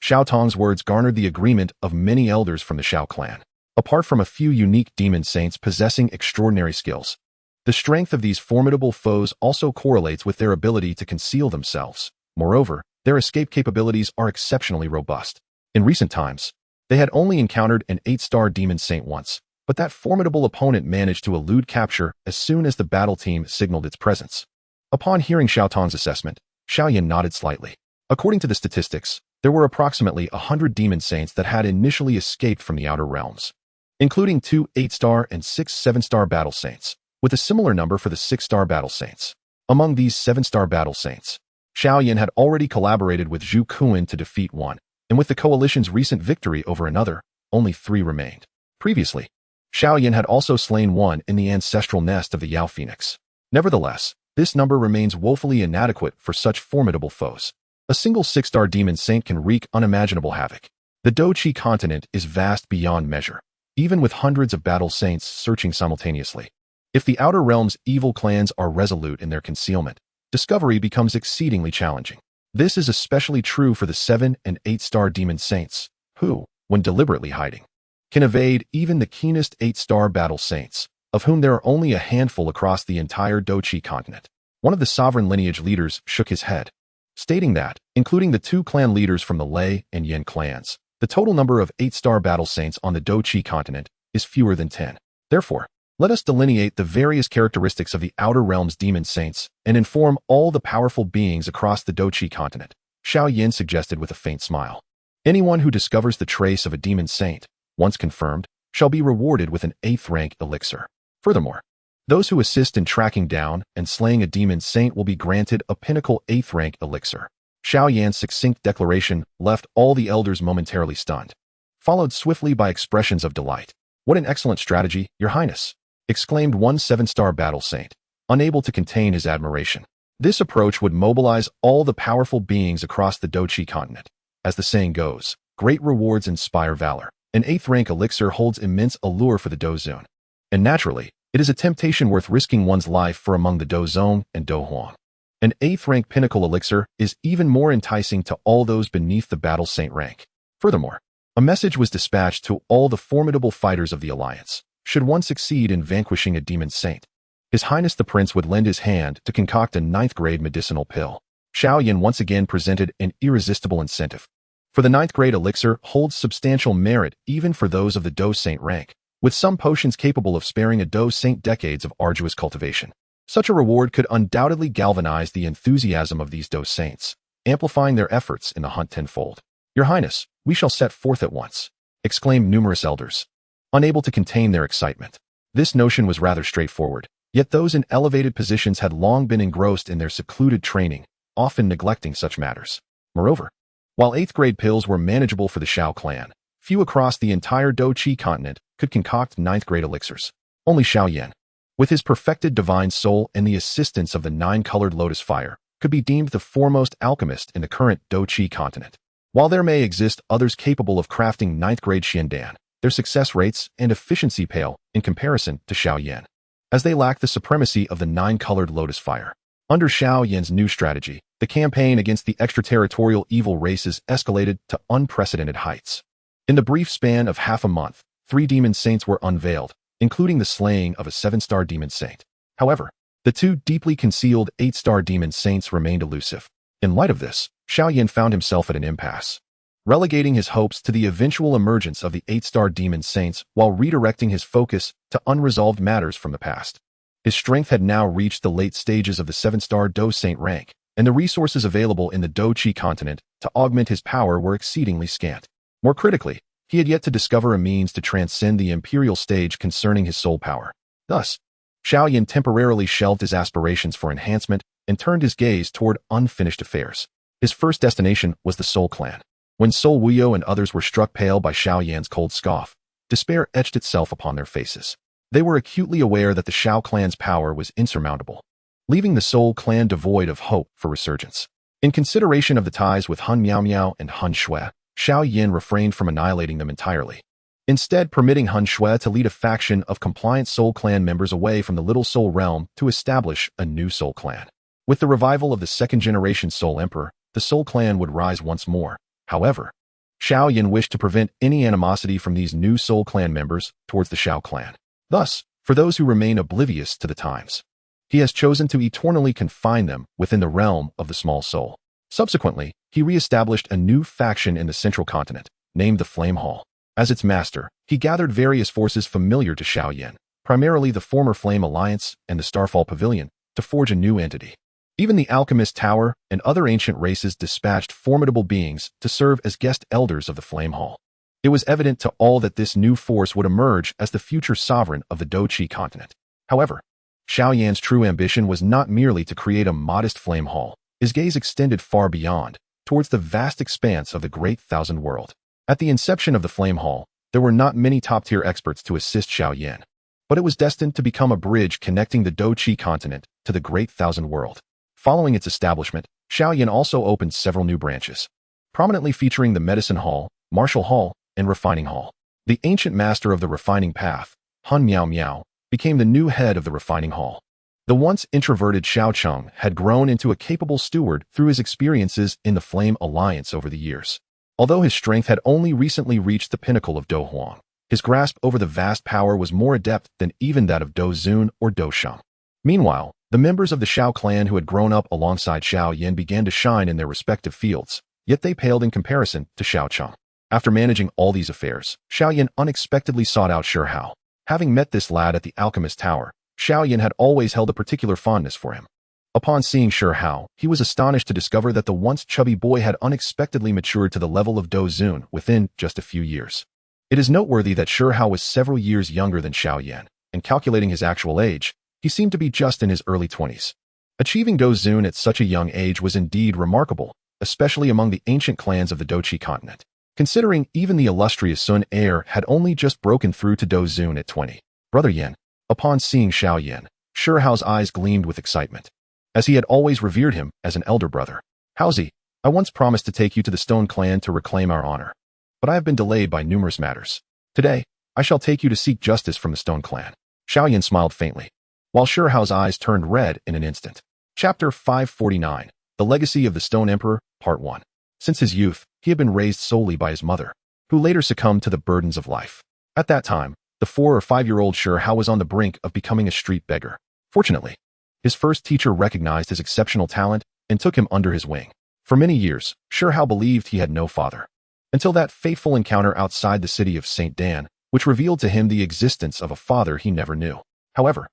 Xiao Tong's words garnered the agreement of many elders from the Xiao clan. Apart from a few unique demon saints possessing extraordinary skills, the strength of these formidable foes also correlates with their ability to conceal themselves. Moreover, their escape capabilities are exceptionally robust. In recent times, they had only encountered an 8-star demon saint once, but that formidable opponent managed to elude capture as soon as the battle team signaled its presence. Upon hearing Xiao Tong's assessment, Xiao Yan nodded slightly. According to the statistics, there were approximately 100 demon saints that had initially escaped from the outer realms, including 2 8-star and 6 7-star battle saints, with a similar number for the 6-star battle saints. Among these 7-star battle saints, Xiao Yan had already collaborated with Zhu Kuan to defeat one, and with the coalition's recent victory over another, only 3 remained. Previously, Xiao Yan had also slain one in the ancestral nest of the Yao Phoenix. Nevertheless, this number remains woefully inadequate for such formidable foes. A single 6-star demon saint can wreak unimaginable havoc. The Douqi continent is vast beyond measure, even with hundreds of battle saints searching simultaneously. If the Outer Realm's evil clans are resolute in their concealment, discovery becomes exceedingly challenging. This is especially true for the 7 and 8-star demon saints, who, when deliberately hiding, can evade even the keenest 8-star battle saints, of whom there are only a handful across the entire Douqi continent. One of the sovereign lineage leaders shook his head, stating that, including the 2 clan leaders from the Lei and Yin clans, the total number of 8-star battle saints on the Douqi continent is fewer than 10. Therefore, Let us delineate the various characteristics of the Outer Realm's demon saints and inform all the powerful beings across the Douchi continent, Xiao Yan suggested with a faint smile. Anyone who discovers the trace of a demon saint, once confirmed, shall be rewarded with an 8th rank elixir. Furthermore, those who assist in tracking down and slaying a demon saint will be granted a pinnacle 8th rank elixir. Xiao Yan's succinct declaration left all the elders momentarily stunned, followed swiftly by expressions of delight. What an excellent strategy, Your Highness! Exclaimed one 7-star battle saint, unable to contain his admiration. This approach would mobilize all the powerful beings across the Douchi continent. As the saying goes, great rewards inspire valor. An 8th rank elixir holds immense allure for the Dou Zone. And naturally, it is a temptation worth risking one's life for among the Dou Zone and Dou Huang. An 8th rank pinnacle elixir is even more enticing to all those beneath the battle saint rank. Furthermore, a message was dispatched to all the formidable fighters of the alliance. Should one succeed in vanquishing a demon saint, His Highness the Prince would lend his hand to concoct a 9th grade medicinal pill. Xiao Yan once again presented an irresistible incentive. For the 9th grade elixir holds substantial merit even for those of the Dou Saint rank, with some potions capable of sparing a Dou Saint decades of arduous cultivation. Such a reward could undoubtedly galvanize the enthusiasm of these Dou Saints, amplifying their efforts in the hunt tenfold. Your Highness, we shall set forth at once, exclaimed numerous elders, unable to contain their excitement. This notion was rather straightforward, yet those in elevated positions had long been engrossed in their secluded training, often neglecting such matters. Moreover, while 8th grade pills were manageable for the Xiao clan, few across the entire Douchi continent could concoct 9th grade elixirs. Only Xiao Yan, with his perfected divine soul and the assistance of the 9-colored lotus fire, could be deemed the foremost alchemist in the current Douchi continent. While there may exist others capable of crafting 9th grade Xiandan, their success rates and efficiency pale in comparison to Xiao Yan, as they lack the supremacy of the 9-colored lotus fire. Under Xiao Yan's new strategy, the campaign against the extraterritorial evil races escalated to unprecedented heights. In the brief span of half a month, 3 demon saints were unveiled, including the slaying of a 7-star demon saint. However, the 2 deeply concealed 8-star demon saints remained elusive. In light of this, Xiao Yan found himself at an impasse, relegating his hopes to the eventual emergence of the 8-star demon saints while redirecting his focus to unresolved matters from the past. His strength had now reached the late stages of the 7-star Dou Saint rank, and the resources available in the Douchi continent to augment his power were exceedingly scant. More critically, he had yet to discover a means to transcend the imperial stage concerning his soul power. Thus, Xiao Yan temporarily shelved his aspirations for enhancement and turned his gaze toward unfinished affairs. His first destination was the Soul Clan. When Sol Wuyo and others were struck pale by Xiao Yan's cold scoff, despair etched itself upon their faces. They were acutely aware that the Xiao clan's power was insurmountable, leaving the Soul Clan devoid of hope for resurgence. In consideration of the ties with Hun Miao Miao and Hun Shui, Xiao Yan refrained from annihilating them entirely, instead permitting Hun Shui to lead a faction of compliant Soul Clan members away from the Little Soul Realm to establish a new Soul Clan. With the revival of the 2nd-generation Soul Emperor, the Soul Clan would rise once more. However, Xiao Yan wished to prevent any animosity from these new Soul Clan members towards the Xiao clan. Thus, for those who remain oblivious to the times, he has chosen to eternally confine them within the realm of the small soul. Subsequently, he re-established a new faction in the central continent, named the Flame Hall. As its master, he gathered various forces familiar to Xiao Yan, primarily the former Flame Alliance and the Starfall Pavilion, to forge a new entity. Even the Alchemist Tower and other ancient races dispatched formidable beings to serve as guest elders of the Flame Hall. It was evident to all that this new force would emerge as the future sovereign of the Douchi continent. However, Xiao Yan's true ambition was not merely to create a modest Flame Hall. His gaze extended far beyond, towards the vast expanse of the Great Thousand World. At the inception of the Flame Hall, there were not many top-tier experts to assist Xiao Yan, but it was destined to become a bridge connecting the Douchi continent to the Great Thousand World. Following its establishment, Xiao Yan also opened several new branches, prominently featuring the Medicine Hall, Martial Hall, and Refining Hall. The ancient master of the Refining Path, Hun Miao Miao, became the new head of the Refining Hall. The once introverted Xiao Cheng had grown into a capable steward through his experiences in the Flame Alliance over the years. Although his strength had only recently reached the pinnacle of Dou Huang, his grasp over the vast power was more adept than even that of Dou Zun or Dou Sheng. Meanwhile, the members of the Xiao clan who had grown up alongside Xiao Yan began to shine in their respective fields, yet they paled in comparison to Xiao Cheng. After managing all these affairs, Xiao Yan unexpectedly sought out Shi Hao, Having met this lad at the Alchemist Tower, Xiao Yan had always held a particular fondness for him. Upon seeing Hao, he was astonished to discover that the once chubby boy had unexpectedly matured to the level of Dou Zun within just a few years. It is noteworthy that Hao was several years younger than Xiao Yan, and calculating his actual age, he seemed to be just in his early 20s. Achieving Dou Zun at such a young age was indeed remarkable, especially among the ancient clans of the Douqi continent, considering even the illustrious Sun heir had only just broken through to Dou Zun at 20. Brother Yan. Upon seeing Xiao Yan, Hao's eyes gleamed with excitement, as he had always revered him as an elder brother. Haozi, I once promised to take you to the Stone Clan to reclaim our honor, but I have been delayed by numerous matters. Today, I shall take you to seek justice from the Stone Clan. Xiao Yan smiled faintly, while Hao's eyes turned red in an instant. Chapter 549, The Legacy of the Stone Emperor, Part 1. Since his youth, he had been raised solely by his mother, who later succumbed to the burdens of life. At that time, the 4 or 5-year-old Hao was on the brink of becoming a street beggar. Fortunately, his first teacher recognized his exceptional talent and took him under his wing. For many years, Hao believed he had no father, until that fateful encounter outside the city of St. Dan, which revealed to him the existence of a father he never knew. However,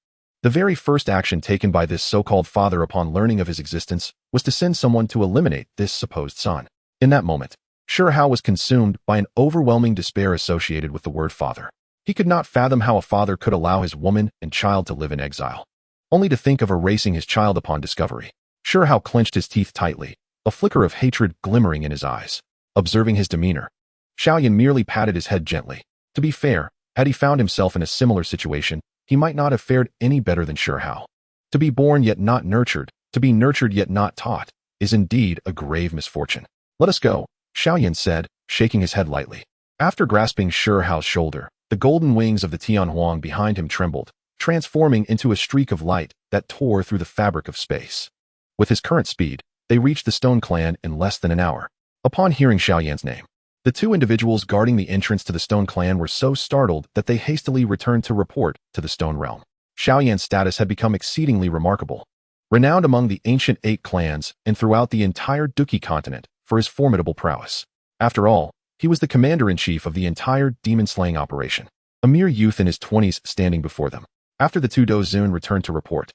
the very first action taken by this so-called father upon learning of his existence was to send someone to eliminate this supposed son. In that moment, Hao was consumed by an overwhelming despair associated with the word father. He could not fathom how a father could allow his woman and child to live in exile, only to think of erasing his child upon discovery. Hao clenched his teeth tightly, a flicker of hatred glimmering in his eyes. Observing his demeanor, Xiao Yan merely patted his head gently. To be fair, had he found himself in a similar situation, he might not have fared any better than Hao. To be born yet not nurtured, to be nurtured yet not taught, is indeed a grave misfortune. Let us go, Xiao Yan said, shaking his head lightly. After grasping Hao's shoulder, the golden wings of the Tianhuang behind him trembled, transforming into a streak of light that tore through the fabric of space. With his current speed, they reached the Stone Clan in less than an hour. Upon hearing Xiao Yan's name, the 2 individuals guarding the entrance to the Stone Clan were so startled that they hastily returned to report to the Stone Realm. Xiao Yan's status had become exceedingly remarkable, renowned among the ancient 8 clans and throughout the entire Douqi continent for his formidable prowess. After all, he was the commander-in-chief of the entire demon-slaying operation, a mere youth in his 20s standing before them. After the 2 Dou Zun returned to report,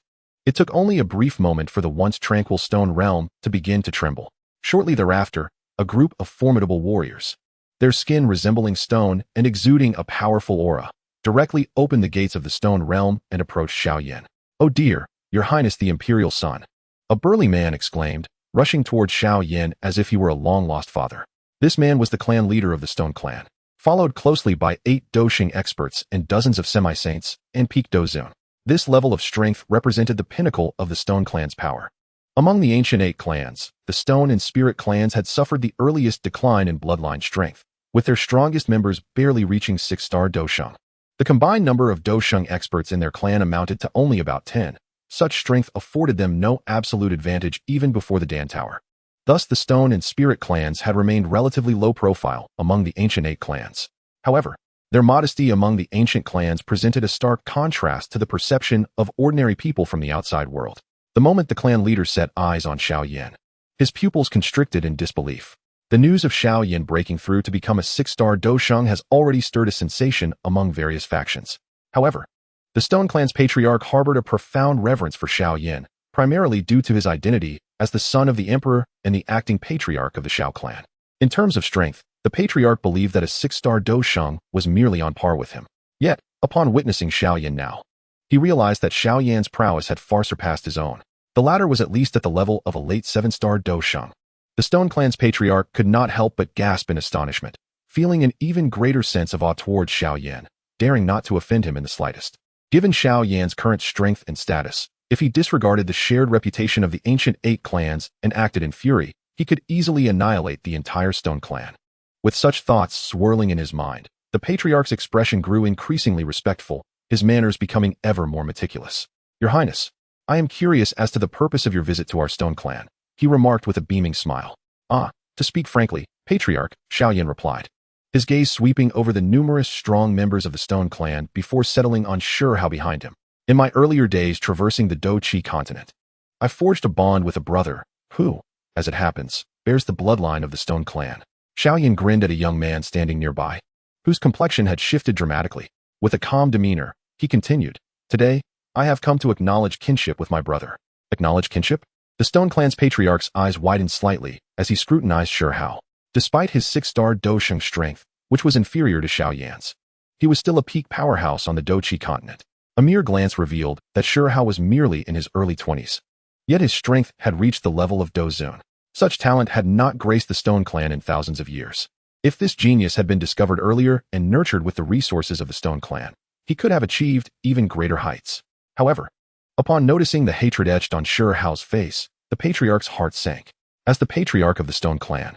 it took only a brief moment for the once tranquil Stone Realm to begin to tremble. Shortly thereafter, a group of formidable warriors, their skin resembling stone and exuding a powerful aura, directly opened the gates of the Stone Realm and approached Xiao Yan. "Oh dear, Your Highness the Imperial Son," a burly man exclaimed, rushing towards Xiao Yan as if he were a long-lost father. This man was the clan leader of the Stone Clan, followed closely by 8 Douxing experts and dozens of semi-saints and peak Dou Zun. This level of strength represented the pinnacle of the Stone Clan's power. Among the ancient 8 clans, the Stone and Spirit clans had suffered the earliest decline in bloodline strength, with their strongest members barely reaching 6-star Douxing. The combined number of Douxing experts in their clan amounted to only about 10. Such strength afforded them no absolute advantage even before the Dan Tower. Thus, the Stone and Spirit clans had remained relatively low profile among the ancient 8 clans. However, their modesty among the ancient clans presented a stark contrast to the perception of ordinary people from the outside world. The moment the clan leader set eyes on Xiao Yan, his pupils constricted in disbelief. The news of Xiao Yan breaking through to become a 6-star Douxing has already stirred a sensation among various factions. However, the Stone Clan's patriarch harbored a profound reverence for Xiao Yan, primarily due to his identity as the son of the emperor and the acting patriarch of the Xiao clan. In terms of strength, the patriarch believed that a 6-star Douxing was merely on par with him. Yet, upon witnessing Xiao Yan now, he realized that Xiao Yan's prowess had far surpassed his own. The latter was at least at the level of a late 7-star Douxing. The Stone Clan's patriarch could not help but gasp in astonishment, feeling an even greater sense of awe towards Xiao Yan, daring not to offend him in the slightest. Given Xiao Yan's current strength and status, if he disregarded the shared reputation of the ancient 8 clans and acted in fury, he could easily annihilate the entire Stone Clan. With such thoughts swirling in his mind, the patriarch's expression grew increasingly respectful, his manners becoming ever more meticulous. "Your Highness, I am curious as to the purpose of your visit to our Stone Clan," he remarked with a beaming smile. "Ah, to speak frankly, Patriarch," Xiao Yan replied, his gaze sweeping over the numerous strong members of the Stone Clan before settling on Hao behind him. "In my earlier days traversing the Douqi continent, I forged a bond with a brother who, as it happens, bears the bloodline of the Stone Clan." Xiao Yan grinned at a young man standing nearby, whose complexion had shifted dramatically. With a calm demeanor, he continued, "Today, I have come to acknowledge kinship with my brother." Acknowledge kinship? The Stone Clan's patriarch's eyes widened slightly as he scrutinized Hao. Despite his 6-star Dousheng strength, which was inferior to Xiao Yan's, he was still a peak powerhouse on the Douqi continent. A mere glance revealed that Hao was merely in his early 20s. Yet his strength had reached the level of Dou Zun. Such talent had not graced the Stone Clan in thousands of years. If this genius had been discovered earlier and nurtured with the resources of the Stone Clan, he could have achieved even greater heights. However, upon noticing the hatred etched on Hao's face, the patriarch's heart sank. As the patriarch of the Stone Clan,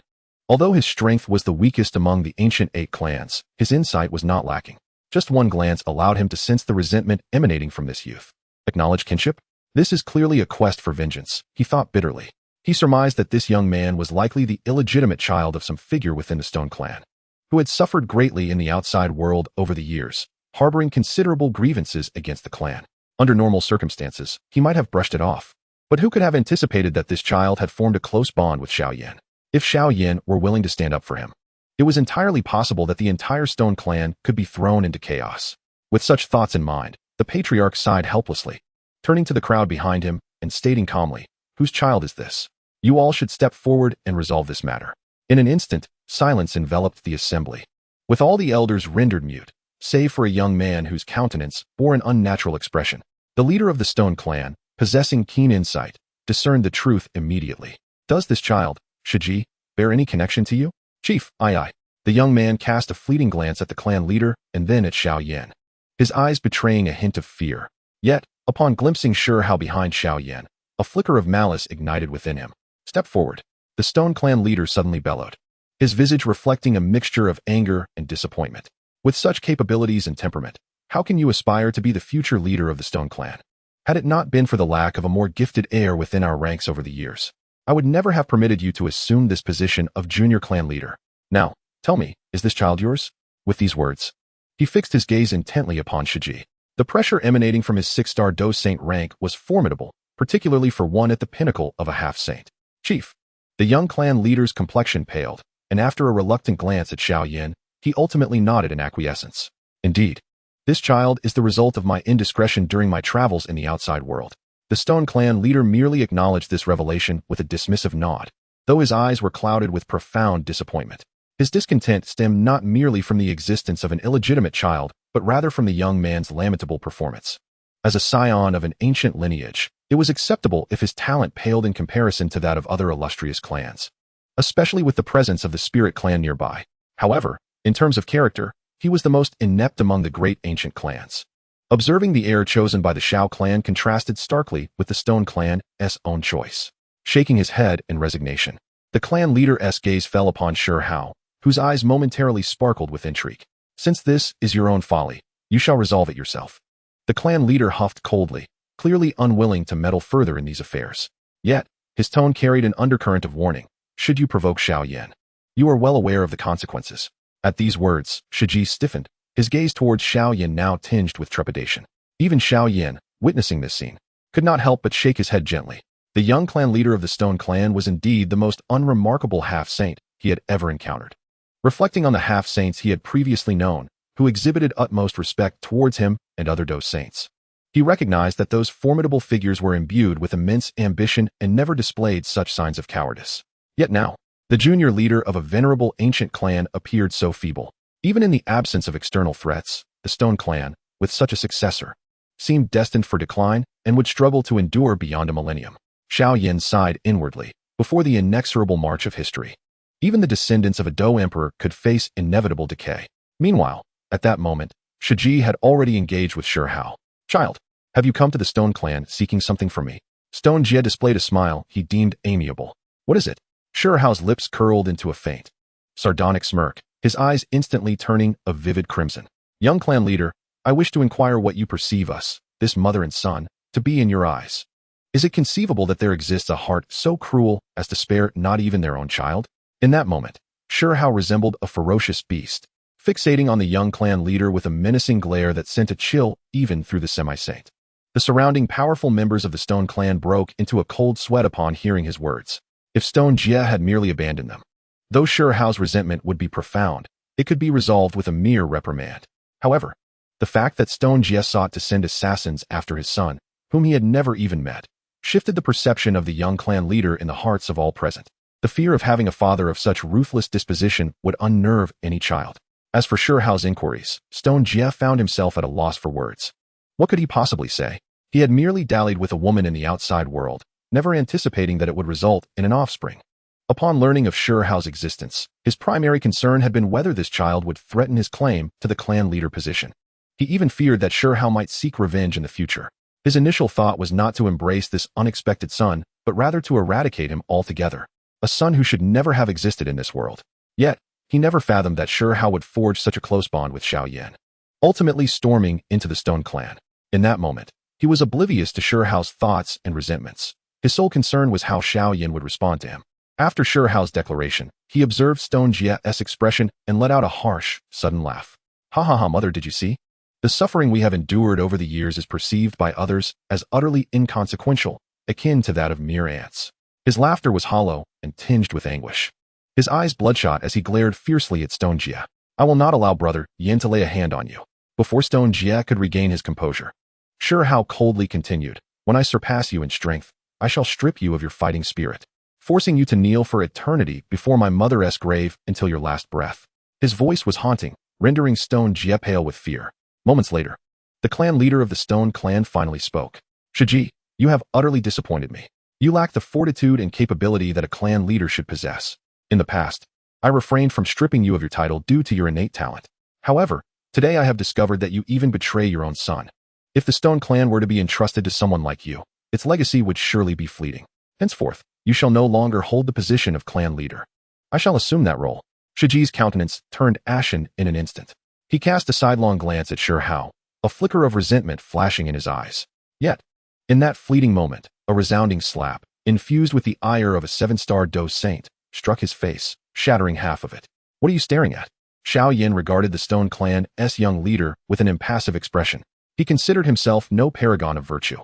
although his strength was the weakest among the ancient 8 clans, his insight was not lacking. Just one glance allowed him to sense the resentment emanating from this youth. Acknowledge kinship? This is clearly a quest for vengeance, he thought bitterly. He surmised that this young man was likely the illegitimate child of some figure within the Stone Clan, who had suffered greatly in the outside world over the years, harboring considerable grievances against the clan. Under normal circumstances, he might have brushed it off. But who could have anticipated that this child had formed a close bond with Xiao Yan? If Xiao Yan were willing to stand up for him, it was entirely possible that the entire Stone Clan could be thrown into chaos. With such thoughts in mind, the patriarch sighed helplessly, turning to the crowd behind him and stating calmly, "Whose child is this? You all should step forward and resolve this matter." In an instant, silence enveloped the assembly, with all the elders rendered mute, save for a young man whose countenance bore an unnatural expression. The leader of the Stone Clan, possessing keen insight, discerned the truth immediately. "Does this child, Shiji, bear any connection to you?" "Chief, aye." The young man cast a fleeting glance at the clan leader and then at Xiao Yan, his eyes betraying a hint of fear. Yet, upon glimpsing Hao behind Xiao Yan, a flicker of malice ignited within him. "Step forward," the Stone Clan leader suddenly bellowed, his visage reflecting a mixture of anger and disappointment. With such capabilities and temperament, how can you aspire to be the future leader of the Stone Clan? Had it not been for the lack of a more gifted heir within our ranks over the years, I would never have permitted you to assume this position of junior clan leader. Now, tell me, is this child yours?" With these words, he fixed his gaze intently upon Shiji. The pressure emanating from his 6-star Dou Saint rank was formidable, particularly for one at the pinnacle of a half-saint. "Chief." The young clan leader's complexion paled, and after a reluctant glance at Xiao Yan, he ultimately nodded in acquiescence. "Indeed, this child is the result of my indiscretion during my travels in the outside world." The Stone Clan leader merely acknowledged this revelation with a dismissive nod, though his eyes were clouded with profound disappointment. His discontent stemmed not merely from the existence of an illegitimate child, but rather from the young man's lamentable performance. As a scion of an ancient lineage, it was acceptable if his talent paled in comparison to that of other illustrious clans, especially with the presence of the Spirit Clan nearby. However, in terms of character, he was the most inept among the great ancient clans. Observing the heir chosen by the Xiao clan contrasted starkly with the Stone Clan's own choice. Shaking his head in resignation, the clan leader's gaze fell upon Hao, whose eyes momentarily sparkled with intrigue. "Since this is your own folly, you shall resolve it yourself." The clan leader huffed coldly, clearly unwilling to meddle further in these affairs. Yet, his tone carried an undercurrent of warning. "Should you provoke Xiao Yan, you are well aware of the consequences." At these words, Shiji stiffened, his gaze towards Xiao Yan now tinged with trepidation. Even Xiao Yan, witnessing this scene, could not help but shake his head gently. The young clan leader of the Stone Clan was indeed the most unremarkable half-saint he had ever encountered. Reflecting on the half-saints he had previously known, who exhibited utmost respect towards him and other Dou saints, he recognized that those formidable figures were imbued with immense ambition and never displayed such signs of cowardice. Yet now, the junior leader of a venerable ancient clan appeared so feeble. Even in the absence of external threats, the Stone Clan, with such a successor, seemed destined for decline and would struggle to endure beyond a millennium. Xiao Yan sighed inwardly before the inexorable march of history. Even the descendants of a Dou Emperor could face inevitable decay. Meanwhile, at that moment, Shiji had already engaged with Hao. "Child, have you come to the Stone Clan seeking something from me?" Stone Jie displayed a smile he deemed amiable. "What is it?" Hao's lips curled into a faint, sardonic smirk, his eyes instantly turning a vivid crimson. "Young clan leader, I wish to inquire what you perceive us, this mother and son, to be in your eyes. Is it conceivable that there exists a heart so cruel as to spare not even their own child?" In that moment, Hao resembled a ferocious beast, fixating on the young clan leader with a menacing glare that sent a chill even through the semi-saint. The surrounding powerful members of the Stone Clan broke into a cold sweat upon hearing his words. If Stone Jie had merely abandoned them, though Hao's resentment would be profound, it could be resolved with a mere reprimand. However, The fact that Stone Jie sought to send assassins after his son, whom he had never even met, shifted the perception of the young clan leader in the hearts of all present. The fear of having a father of such ruthless disposition would unnerve any child. As for Shihao's inquiries, Stone Jie found himself at a loss for words. What could he possibly say? He had merely dallied with a woman in the outside world, never anticipating that it would result in an offspring. Upon learning of Shihao's existence, his primary concern had been whether this child would threaten his claim to the clan leader position. He even feared that Shihao might seek revenge in the future. His initial thought was not to embrace this unexpected son, but rather to eradicate him altogether. A son who should never have existed in this world. Yet, he never fathomed that Shihao would forge such a close bond with Xiao Yan, ultimately storming into the Stone Clan. In that moment, he was oblivious to Shihao's thoughts and resentments. His sole concern was how Xiao Yan would respond to him. After Shihao's declaration, he observed Stone Jie's expression and let out a harsh, sudden laugh. Ha ha ha, mother, did you see? The suffering we have endured over the years is perceived by others as utterly inconsequential, akin to that of mere ants. His laughter was hollow and tinged with anguish. His eyes bloodshot as he glared fiercely at Stone Jie. I will not allow brother Yan to lay a hand on you. Before Stone Jie could regain his composure, Shihao coldly continued, when I surpass you in strength, I shall strip you of your fighting spirit, forcing you to kneel for eternity before my mother's grave until your last breath. His voice was haunting, rendering Stone Jie pale with fear. Moments later, the clan leader of the Stone Clan finally spoke. Shiji, you have utterly disappointed me. You lack the fortitude and capability that a clan leader should possess. In the past, I refrained from stripping you of your title due to your innate talent. However, today I have discovered that you even betray your own son. If the Stone Clan were to be entrusted to someone like you, its legacy would surely be fleeting. Henceforth, you shall no longer hold the position of clan leader. I shall assume that role. Shiji's countenance turned ashen in an instant. He cast a sidelong glance at Shihao, a flicker of resentment flashing in his eyes. Yet, in that fleeting moment, a resounding slap, infused with the ire of a 7-star Dou Saint, struck his face, shattering half of it. What are you staring at? Xiao Yan regarded the Stone Clan's young leader with an impassive expression. He considered himself no paragon of virtue.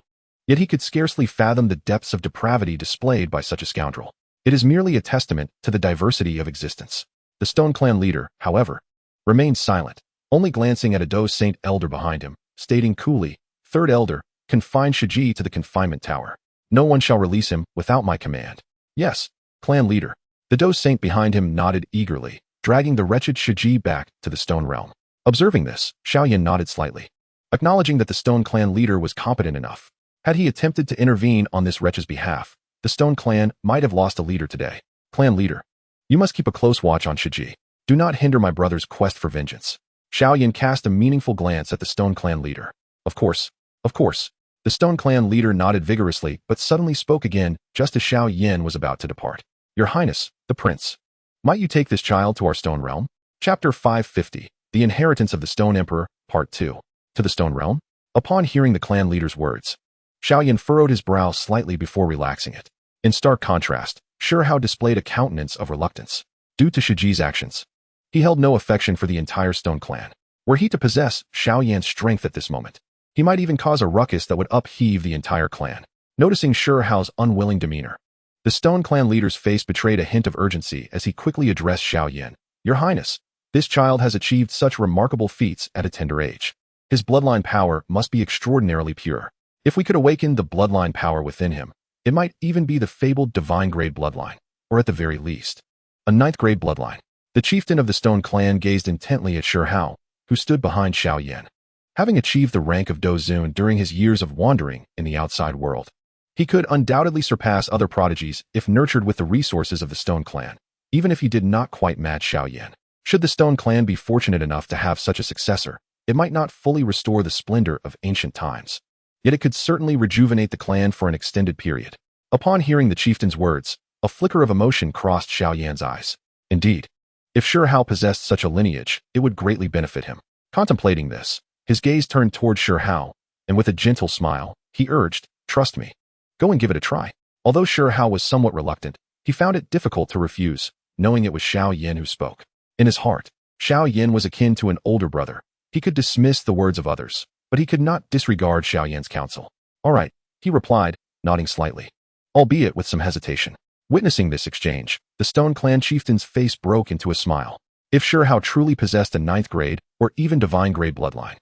Yet he could scarcely fathom the depths of depravity displayed by such a scoundrel. It is merely a testament to the diversity of existence. The Stone Clan leader, however, remained silent, only glancing at a Dou Saint elder behind him, stating coolly, Third elder, confine Shiji to the confinement tower. No one shall release him without my command. Yes, clan leader. The Dou Saint behind him nodded eagerly, dragging the wretched Shiji back to the Stone Realm. Observing this, Xiao Yan nodded slightly, acknowledging that the Stone Clan leader was competent enough. Had he attempted to intervene on this wretch's behalf, the Stone Clan might have lost a leader today. Clan leader, you must keep a close watch on Shiji. Do not hinder my brother's quest for vengeance. Xiao Yan cast a meaningful glance at the Stone Clan leader. Of course. The Stone Clan leader nodded vigorously, but suddenly spoke again, just as Xiao Yan was about to depart. Your Highness, the Prince. Might you take this child to our Stone Realm? Chapter 550, The Inheritance of the Stone Emperor, Part 2. To the Stone Realm? Upon hearing the clan leader's words, Xiao Yan furrowed his brow slightly before relaxing it. In stark contrast, Shihao displayed a countenance of reluctance. Due to Shiji's actions, he held no affection for the entire Stone Clan. Were he to possess Xiao Yan's strength at this moment, he might even cause a ruckus that would upheave the entire clan. Noticing Shihao's unwilling demeanor, the Stone Clan leader's face betrayed a hint of urgency as he quickly addressed Xiao Yan. Your Highness, this child has achieved such remarkable feats at a tender age. His bloodline power must be extraordinarily pure. If we could awaken the bloodline power within him, it might even be the fabled divine-grade bloodline, or at the very least, a 9th-grade bloodline. The chieftain of the Stone Clan gazed intently at Shihao, who stood behind Xiao Yan. Having achieved the rank of Dozun during his years of wandering in the outside world, he could undoubtedly surpass other prodigies if nurtured with the resources of the Stone Clan, even if he did not quite match Xiao Yan. Should the Stone Clan be fortunate enough to have such a successor, it might not fully restore the splendor of ancient times. Yet it could certainly rejuvenate the clan for an extended period. Upon hearing the chieftain's words, a flicker of emotion crossed Xiao Yan's eyes. Indeed, if Shihao possessed such a lineage, it would greatly benefit him. Contemplating this, his gaze turned toward Shihao, and with a gentle smile, he urged, trust me. Go and give it a try. Although Shihao was somewhat reluctant, he found it difficult to refuse, knowing it was Xiao Yan who spoke. In his heart, Xiao Yan was akin to an older brother. He could dismiss the words of others, but he could not disregard Xiao Yan's counsel. All right, he replied, nodding slightly, albeit with some hesitation. Witnessing this exchange, the Stone Clan chieftain's face broke into a smile. If Shihao truly possessed a 9th grade or even divine grade bloodline,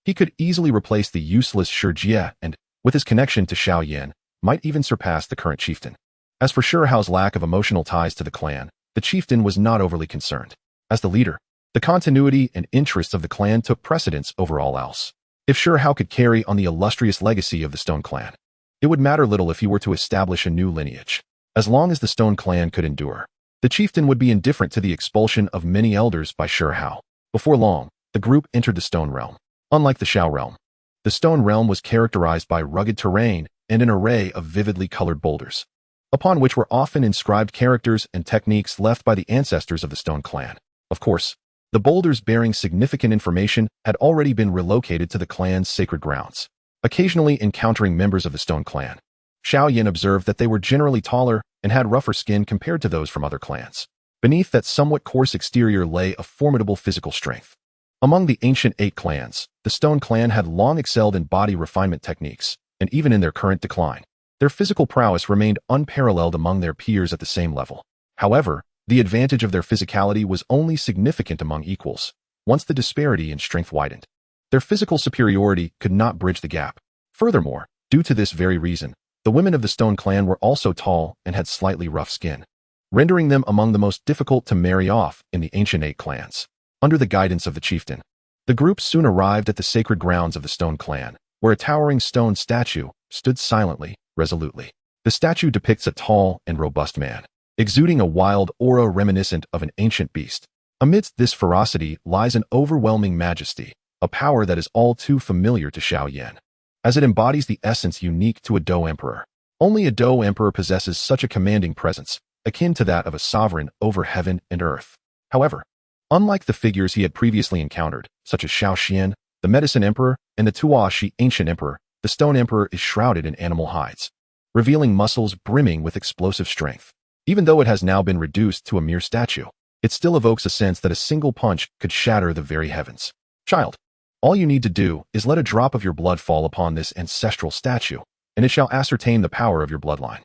He could easily replace the useless Shijie and, with his connection to Xiao Yan, might even surpass the current chieftain. As for Shihao's lack of emotional ties to the clan, the chieftain was not overly concerned. As the leader, the continuity and interests of the clan took precedence over all else. If Shihao could carry on the illustrious legacy of the Stone Clan, it would matter little if he were to establish a new lineage. As long as the Stone Clan could endure, the chieftain would be indifferent to the expulsion of many elders by Shihao. Before long, the group entered the Stone Realm. Unlike the Xiao Realm, the Stone Realm was characterized by rugged terrain and an array of vividly colored boulders, upon which were often inscribed characters and techniques left by the ancestors of the Stone Clan. Of course, the boulders bearing significant information had already been relocated to the clan's sacred grounds. Occasionally encountering members of the Stone Clan, Xiao Yan observed that they were generally taller and had rougher skin compared to those from other clans. Beneath that somewhat coarse exterior lay a formidable physical strength. Among the ancient 8 clans, the Stone Clan had long excelled in body refinement techniques, and even in their current decline, their physical prowess remained unparalleled among their peers at the same level. However, the advantage of their physicality was only significant among equals, once the disparity in strength widened. Their physical superiority could not bridge the gap. Furthermore, due to this very reason, the women of the Stone Clan were also tall and had slightly rough skin, rendering them among the most difficult to marry off in the ancient 8 clans. Under the guidance of the chieftain, the group soon arrived at the sacred grounds of the Stone Clan, where a towering stone statue stood silently, resolutely. The statue depicts a tall and robust man, exuding a wild aura reminiscent of an ancient beast. Amidst this ferocity lies an overwhelming majesty, a power that is all too familiar to Xiao Yan, as it embodies the essence unique to a Dou Emperor. Only a Dou Emperor possesses such a commanding presence, akin to that of a sovereign over heaven and earth. However, unlike the figures he had previously encountered, such as Xiao Xian, the Medicine Emperor, and the Tuashi Ancient Emperor, the Stone Emperor is shrouded in animal hides, revealing muscles brimming with explosive strength. Even though it has now been reduced to a mere statue, it still evokes a sense that a single punch could shatter the very heavens. Child, all you need to do is let a drop of your blood fall upon this ancestral statue, and it shall ascertain the power of your bloodline.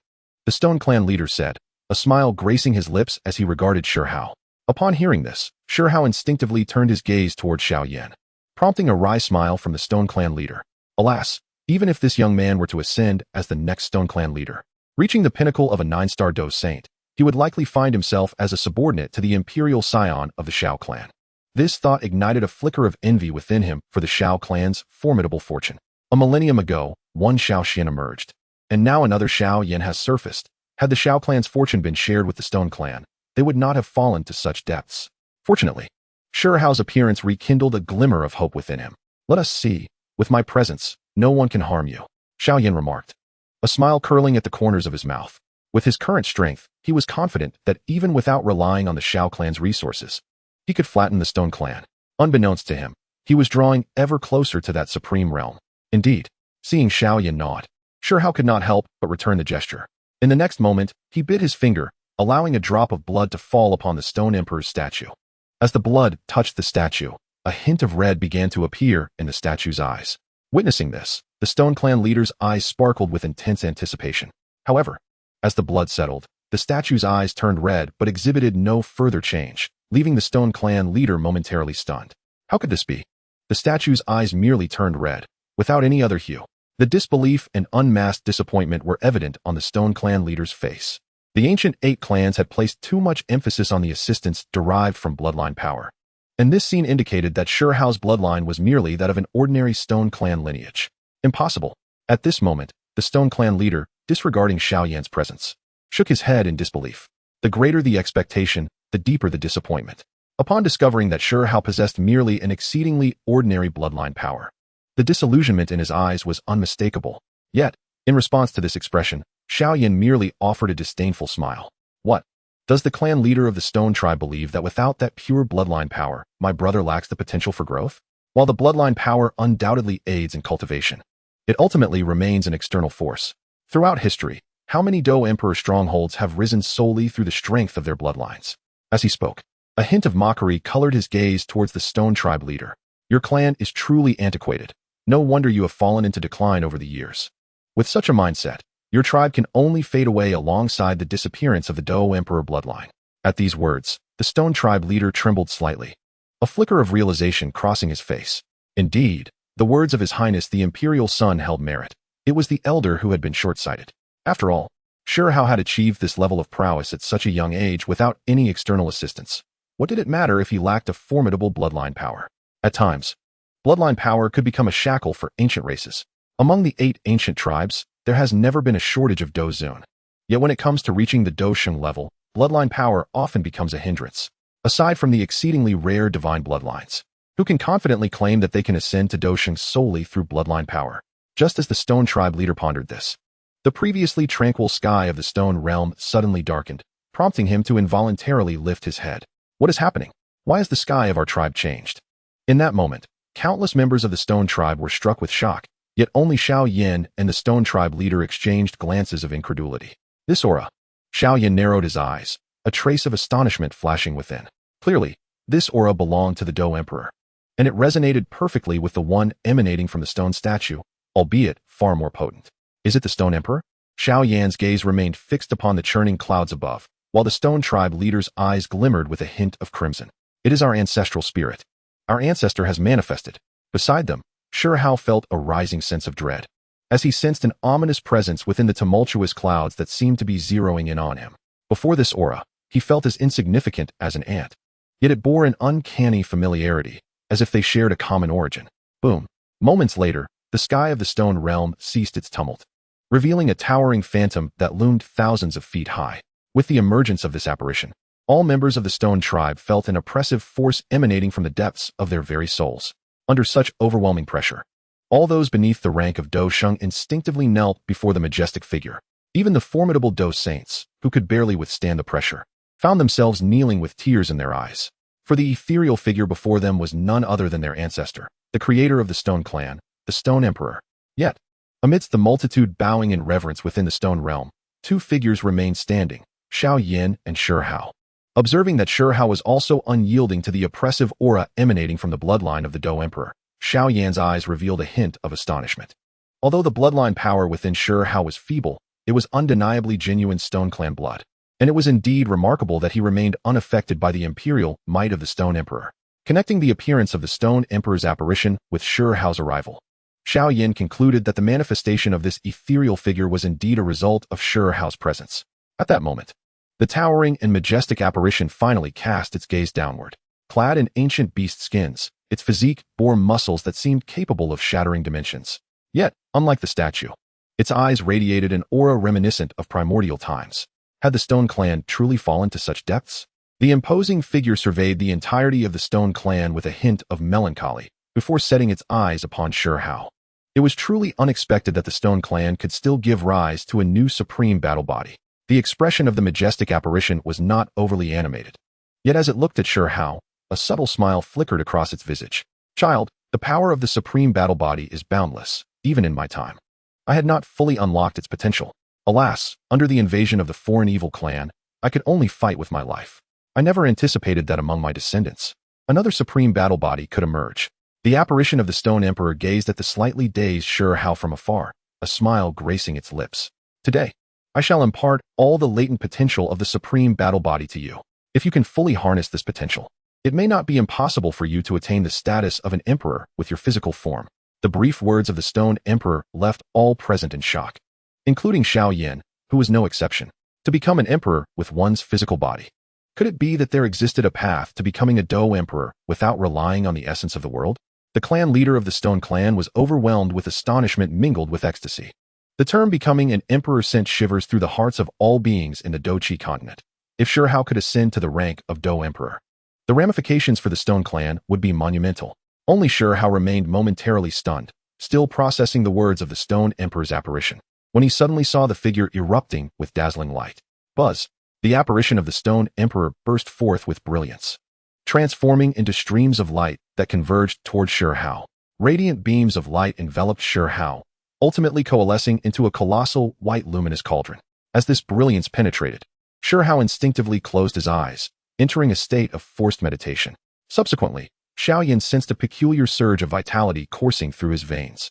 The Stone Clan leader said, a smile gracing his lips as he regarded Shihao. Upon hearing this, Shihao instinctively turned his gaze toward Xiao Yan, prompting a wry smile from the Stone Clan leader. Alas, even if this young man were to ascend as the next Stone Clan leader, reaching the pinnacle of a 9-star Dou Saint, he would likely find himself as a subordinate to the imperial scion of the Xiao clan. This thought ignited a flicker of envy within him for the Xiao clan's formidable fortune. A millennium ago, one Xiao Xian emerged, and now another Xiao Yan has surfaced. Had the Xiao clan's fortune been shared with the Stone Clan, they would not have fallen to such depths. Fortunately, Shihao's appearance rekindled a glimmer of hope within him. Let us see. With my presence, no one can harm you, Xiao Yan remarked, a smile curling at the corners of his mouth. With his current strength, he was confident that even without relying on the Xiao clan's resources, he could flatten the Stone Clan. Unbeknownst to him, he was drawing ever closer to that supreme realm. Indeed, seeing Xiao Yan nod, Shihao could not help but return the gesture. In the next moment, he bit his finger, allowing a drop of blood to fall upon the Stone Emperor's statue. As the blood touched the statue, a hint of red began to appear in the statue's eyes. Witnessing this, the Stone Clan leader's eyes sparkled with intense anticipation. However, as the blood settled, the statue's eyes turned red but exhibited no further change, leaving the Stone Clan leader momentarily stunned. How could this be? The statue's eyes merely turned red, without any other hue. The disbelief and unmasked disappointment were evident on the Stone Clan leader's face. The ancient 8 clans had placed too much emphasis on the assistance derived from bloodline power, and this scene indicated that Shihao's bloodline was merely that of an ordinary Stone Clan lineage. Impossible. At this moment, the Stone Clan leader, disregarding Xiao Yan's presence, shook his head in disbelief. The greater the expectation, the deeper the disappointment. Upon discovering that Shihao possessed merely an exceedingly ordinary bloodline power, the disillusionment in his eyes was unmistakable. Yet, in response to this expression, Xiao Yan merely offered a disdainful smile. What? Does the clan leader of the Stone Tribe believe that without that pure bloodline power, my brother lacks the potential for growth? While the bloodline power undoubtedly aids in cultivation, it ultimately remains an external force. Throughout history, how many Dou Emperor strongholds have risen solely through the strength of their bloodlines? As he spoke, a hint of mockery colored his gaze towards the Stone Tribe leader. Your clan is truly antiquated. No wonder you have fallen into decline over the years. With such a mindset, your tribe can only fade away alongside the disappearance of the Dou Emperor bloodline. At these words, the Stone Tribe leader trembled slightly, a flicker of realization crossing his face. Indeed, The words of His Highness the Imperial Son held merit. It was the elder who had been short-sighted. After all, Xiao had achieved this level of prowess at such a young age without any external assistance. What did it matter if he lacked a formidable bloodline power? At times, bloodline power could become a shackle for ancient races. Among the 8 ancient tribes, there has never been a shortage of Dou Zun. Yet when it comes to reaching the Dou Sheng level, bloodline power often becomes a hindrance. Aside from the exceedingly rare divine bloodlines, who can confidently claim that they can ascend to Dou Sheng solely through bloodline power. Just as the Stone Tribe leader pondered this, the previously tranquil sky of the Stone Realm suddenly darkened, prompting him to involuntarily lift his head. What is happening? Why has the sky of our tribe changed? In that moment, countless members of the Stone Tribe were struck with shock, yet only Xiao Yan and the Stone Tribe leader exchanged glances of incredulity. This aura. Xiao Yan narrowed his eyes, a trace of astonishment flashing within. Clearly, this aura belonged to the Dou Emperor, and it resonated perfectly with the one emanating from the stone statue, albeit far more potent. Is it the Stone Emperor? Xiao Yan's gaze remained fixed upon the churning clouds above, while the Stone Tribe leader's eyes glimmered with a hint of crimson. It is our ancestral spirit. Our ancestor has manifested. Beside them, Xiao felt a rising sense of dread, as he sensed an ominous presence within the tumultuous clouds that seemed to be zeroing in on him. Before this aura, he felt as insignificant as an ant. Yet it bore an uncanny familiarity, as if they shared a common origin. Boom. Moments later, the sky of the Stone Realm ceased its tumult, revealing a towering phantom that loomed thousands of feet high. With the emergence of this apparition, all members of the Stone Tribe felt an oppressive force emanating from the depths of their very souls. Under such overwhelming pressure, all those beneath the rank of Dou Sheng instinctively knelt before the majestic figure. Even the formidable Dou Saints, who could barely withstand the pressure, found themselves kneeling with tears in their eyes. For the ethereal figure before them was none other than their ancestor, the creator of the Stone Clan, the Stone Emperor. Yet, amidst the multitude bowing in reverence within the Stone Realm, 2 figures remained standing, Xiao Yan and Xiao. Observing that Xiao was also unyielding to the oppressive aura emanating from the bloodline of the Dou Emperor, Xiao Yan's eyes revealed a hint of astonishment. Although the bloodline power within Xiao was feeble, it was undeniably genuine Stone Clan blood, and it was indeed remarkable that he remained unaffected by the imperial might of the Stone Emperor. Connecting the appearance of the Stone Emperor's apparition with Xiao's arrival, Xiao Yan concluded that the manifestation of this ethereal figure was indeed a result of Xiao's presence. At that moment, the towering and majestic apparition finally cast its gaze downward. Clad in ancient beast skins, its physique bore muscles that seemed capable of shattering dimensions. Yet, unlike the statue, its eyes radiated an aura reminiscent of primordial times. Had the Stone Clan truly fallen to such depths? The imposing figure surveyed the entirety of the Stone Clan with a hint of melancholy before setting its eyes upon Xiao. It was truly unexpected that the Stone Clan could still give rise to a new supreme battle body. The expression of the majestic apparition was not overly animated. Yet as it looked at Xiao, a subtle smile flickered across its visage. Child, the power of the supreme battle body is boundless, even in my time. I had not fully unlocked its potential. Alas, under the invasion of the foreign evil clan, I could only fight with my life. I never anticipated that among my descendants, another supreme battle body could emerge. The apparition of the Stone Emperor gazed at the slightly dazed Xiao from afar, a smile gracing its lips. Today, I shall impart all the latent potential of the supreme battle body to you. If you can fully harness this potential, it may not be impossible for you to attain the status of an emperor with your physical form. The brief words of the Stone Emperor left all present in shock, including Xiao Yan, who was no exception. To become an emperor with one's physical body. Could it be that there existed a path to becoming a Dou Emperor without relying on the essence of the world? The clan leader of the Stone Clan was overwhelmed with astonishment mingled with ecstasy. The term becoming an emperor sent shivers through the hearts of all beings in the Douqi continent. If Xiao could ascend to the rank of Dou Emperor, the ramifications for the Stone Clan would be monumental. Only Xiao remained momentarily stunned, still processing the words of the Stone Emperor's apparition, when he suddenly saw the figure erupting with dazzling light. Buzz! The apparition of the Stone Emperor burst forth with brilliance, transforming into streams of light that converged toward Xiao. Radiant beams of light enveloped Xiao, ultimately coalescing into a colossal, white luminous cauldron. As this brilliance penetrated, Xiao instinctively closed his eyes, entering a state of forced meditation. Subsequently, Xiao Yan sensed a peculiar surge of vitality coursing through his veins.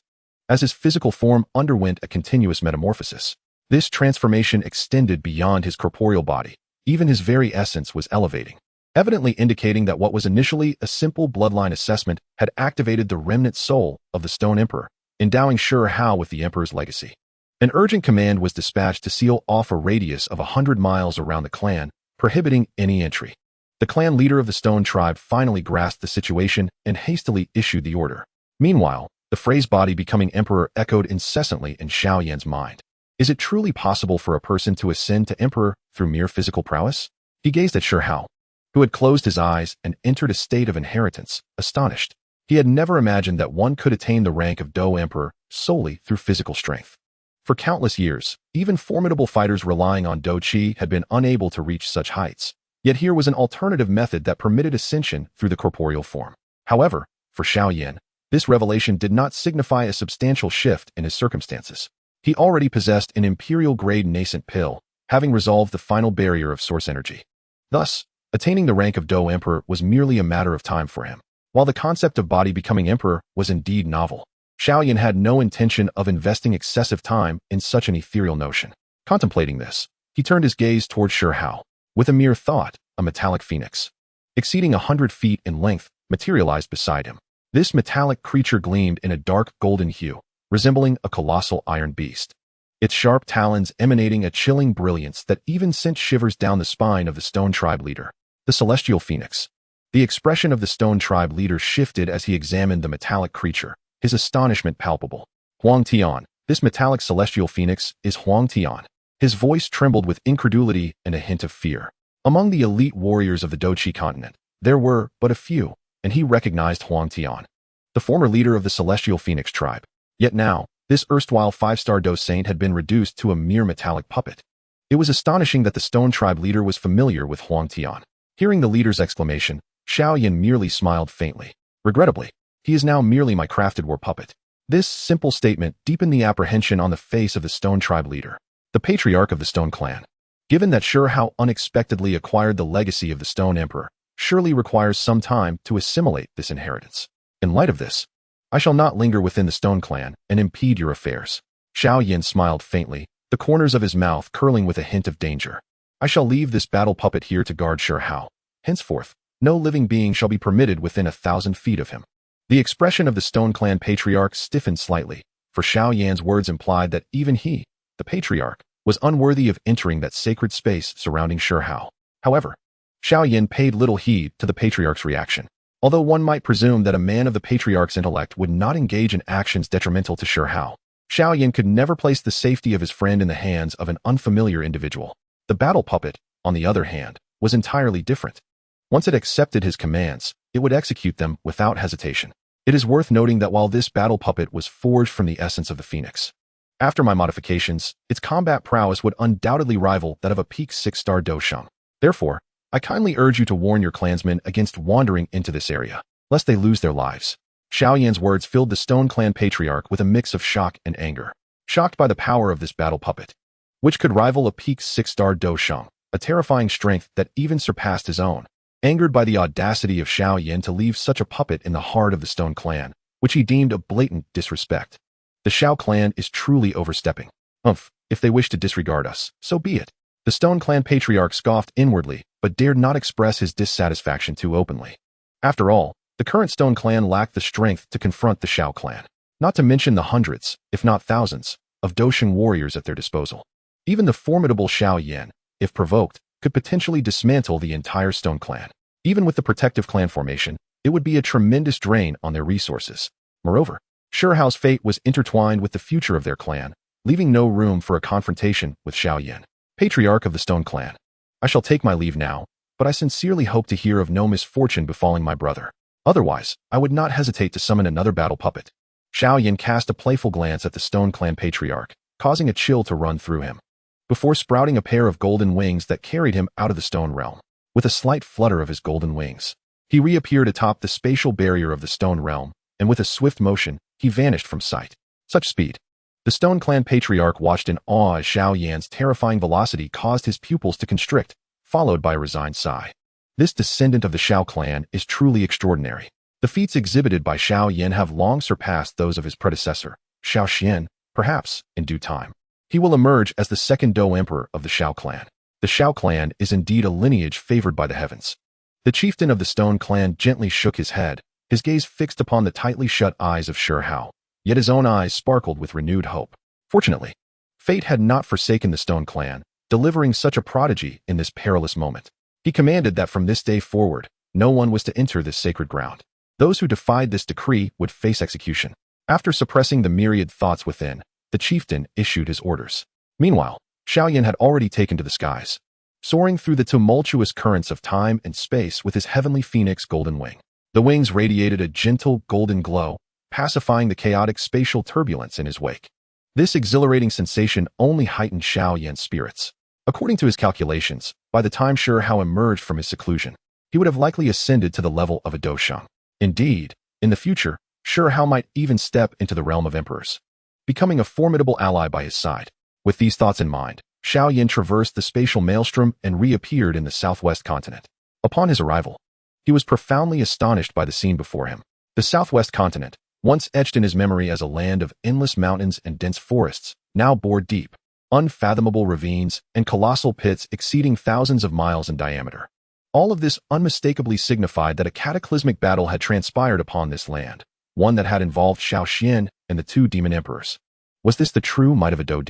As his physical form underwent a continuous metamorphosis, this transformation extended beyond his corporeal body. Even his very essence was elevating. evidently indicating that what was initially a simple bloodline assessment had activated the remnant soul of the Stone Emperor, endowing Xiao with the Emperor's legacy. An urgent command was dispatched to seal off a radius of 100 miles around the clan, prohibiting any entry. The clan leader of the Stone Tribe finally grasped the situation and hastily issued the order. Meanwhile, the phrase Bodhi becoming emperor echoed incessantly in Xiao Yan's mind. Is it truly possible for a person to ascend to emperor through mere physical prowess? He gazed at Xiao, who had closed his eyes and entered a state of inheritance, astonished. He had never imagined that one could attain the rank of Dou Emperor solely through physical strength. For countless years, even formidable fighters relying on Dou Qi had been unable to reach such heights. Yet here was an alternative method that permitted ascension through the corporeal form. However, for Xiao Yan, this revelation did not signify a substantial shift in his circumstances. He already possessed an imperial-grade nascent pill, having resolved the final barrier of source energy. Thus, attaining the rank of Dou Emperor was merely a matter of time for him. While the concept of Bodhi becoming emperor was indeed novel, Xiao Yan had no intention of investing excessive time in such an ethereal notion. Contemplating this, he turned his gaze toward Xiao. With a mere thought, a metallic phoenix, exceeding 100 feet in length, materialized beside him. This metallic creature gleamed in a dark golden hue, resembling a colossal iron beast. Its sharp talons emanating a chilling brilliance that even sent shivers down the spine of the Stone Tribe leader, the celestial phoenix. The expression of the Stone Tribe leader shifted as he examined the metallic creature, his astonishment palpable. Huang Tian, this metallic celestial phoenix is Huang Tian. His voice trembled with incredulity and a hint of fear. Among the elite warriors of the Dou Qi continent, there were but a few, and he recognized Huang Tian, the former leader of the Celestial Phoenix tribe. Yet now, this erstwhile 5-star Dou Saint had been reduced to a mere metallic puppet. It was astonishing that the Stone Tribe leader was familiar with Huang Tian. Hearing the leader's exclamation, Xiao Yan merely smiled faintly. Regrettably, he is now merely my crafted war puppet. This simple statement deepened the apprehension on the face of the Stone Tribe leader, the patriarch of the Stone Clan. Given that Xiao unexpectedly acquired the legacy of the Stone Emperor, surely requires some time to assimilate this inheritance. In light of this, I shall not linger within the Stone Clan and impede your affairs. Xiao Yan smiled faintly, the corners of his mouth curling with a hint of danger. I shall leave this battle puppet here to guard Xiao. Henceforth, no living being shall be permitted within 1,000 feet of him. The expression of the Stone Clan patriarch stiffened slightly, for Xiao Yan's words implied that even he, the patriarch, was unworthy of entering that sacred space surrounding Xiao. However, Xiao Yan paid little heed to the patriarch's reaction. Although one might presume that a man of the patriarch's intellect would not engage in actions detrimental to Xiao, Xiao Yan could never place the safety of his friend in the hands of an unfamiliar individual. The battle puppet, on the other hand, was entirely different. Once it accepted his commands, it would execute them without hesitation. It is worth noting that while this battle puppet was forged from the essence of the Phoenix, after my modifications, its combat prowess would undoubtedly rival that of a peak 6-star Dou Sheng. Therefore, I kindly urge you to warn your clansmen against wandering into this area, lest they lose their lives. Xiao Yan's words filled the Stone Clan patriarch with a mix of shock and anger. Shocked by the power of this battle puppet, which could rival a peak 6-star Dou Sheng, a terrifying strength that even surpassed his own. Angered by the audacity of Xiao Yan to leave such a puppet in the heart of the Stone Clan, which he deemed a blatant disrespect. The Xiao clan is truly overstepping. If they wish to disregard us, so be it. The Stone Clan patriarch scoffed inwardly, but dared not express his dissatisfaction too openly. After all, the current Stone Clan lacked the strength to confront the Xiao clan, not to mention the hundreds, if not thousands, of Dou Sheng warriors at their disposal. Even the formidable Xiao Yan, if provoked, could potentially dismantle the entire Stone Clan. Even with the protective clan formation, it would be a tremendous drain on their resources. Moreover, Xiao's fate was intertwined with the future of their clan, leaving no room for a confrontation with Xiao Yan, patriarch of the Stone Clan. I shall take my leave now, but I sincerely hope to hear of no misfortune befalling my brother. Otherwise, I would not hesitate to summon another battle puppet. Xiao Yan cast a playful glance at the Stone Clan patriarch, causing a chill to run through him, before sprouting a pair of golden wings that carried him out of the stone realm. With a slight flutter of his golden wings, he reappeared atop the spatial barrier of the stone realm, and with a swift motion, he vanished from sight. Such speed. The Stone Clan patriarch watched in awe as Xiao Yan's terrifying velocity caused his pupils to constrict, followed by a resigned sigh. This descendant of the Xiao clan is truly extraordinary. The feats exhibited by Xiao Yan have long surpassed those of his predecessor, Xiao Xian. Perhaps, in due time, he will emerge as the second Dou Emperor of the Xiao clan. The Xiao clan is indeed a lineage favored by the heavens. The chieftain of the Stone Clan gently shook his head, his gaze fixed upon the tightly shut eyes of Xiao, yet his own eyes sparkled with renewed hope. Fortunately, fate had not forsaken the Stone Clan, delivering such a prodigy in this perilous moment. He commanded that from this day forward, no one was to enter this sacred ground. Those who defied this decree would face execution. After suppressing the myriad thoughts within, the chieftain issued his orders. Meanwhile, Xiao Yan had already taken to the skies, soaring through the tumultuous currents of time and space with his heavenly phoenix golden wing. The wings radiated a gentle golden glow, pacifying the chaotic spatial turbulence in his wake. This exhilarating sensation only heightened Xiao Yan's spirits. According to his calculations, by the time Xiao emerged from his seclusion, he would have likely ascended to the level of a Dosheng. Indeed, in the future, Xiao might even step into the realm of emperors, becoming a formidable ally by his side. With these thoughts in mind, Xiao Yan traversed the spatial maelstrom and reappeared in the southwest continent. Upon his arrival, he was profoundly astonished by the scene before him. The southwest continent, once etched in his memory as a land of endless mountains and dense forests, now bore deep, unfathomable ravines and colossal pits exceeding thousands of miles in diameter. All of this unmistakably signified that a cataclysmic battle had transpired upon this land, one that had involved Xiao and the two demon emperors. Was this the true might of a Dou?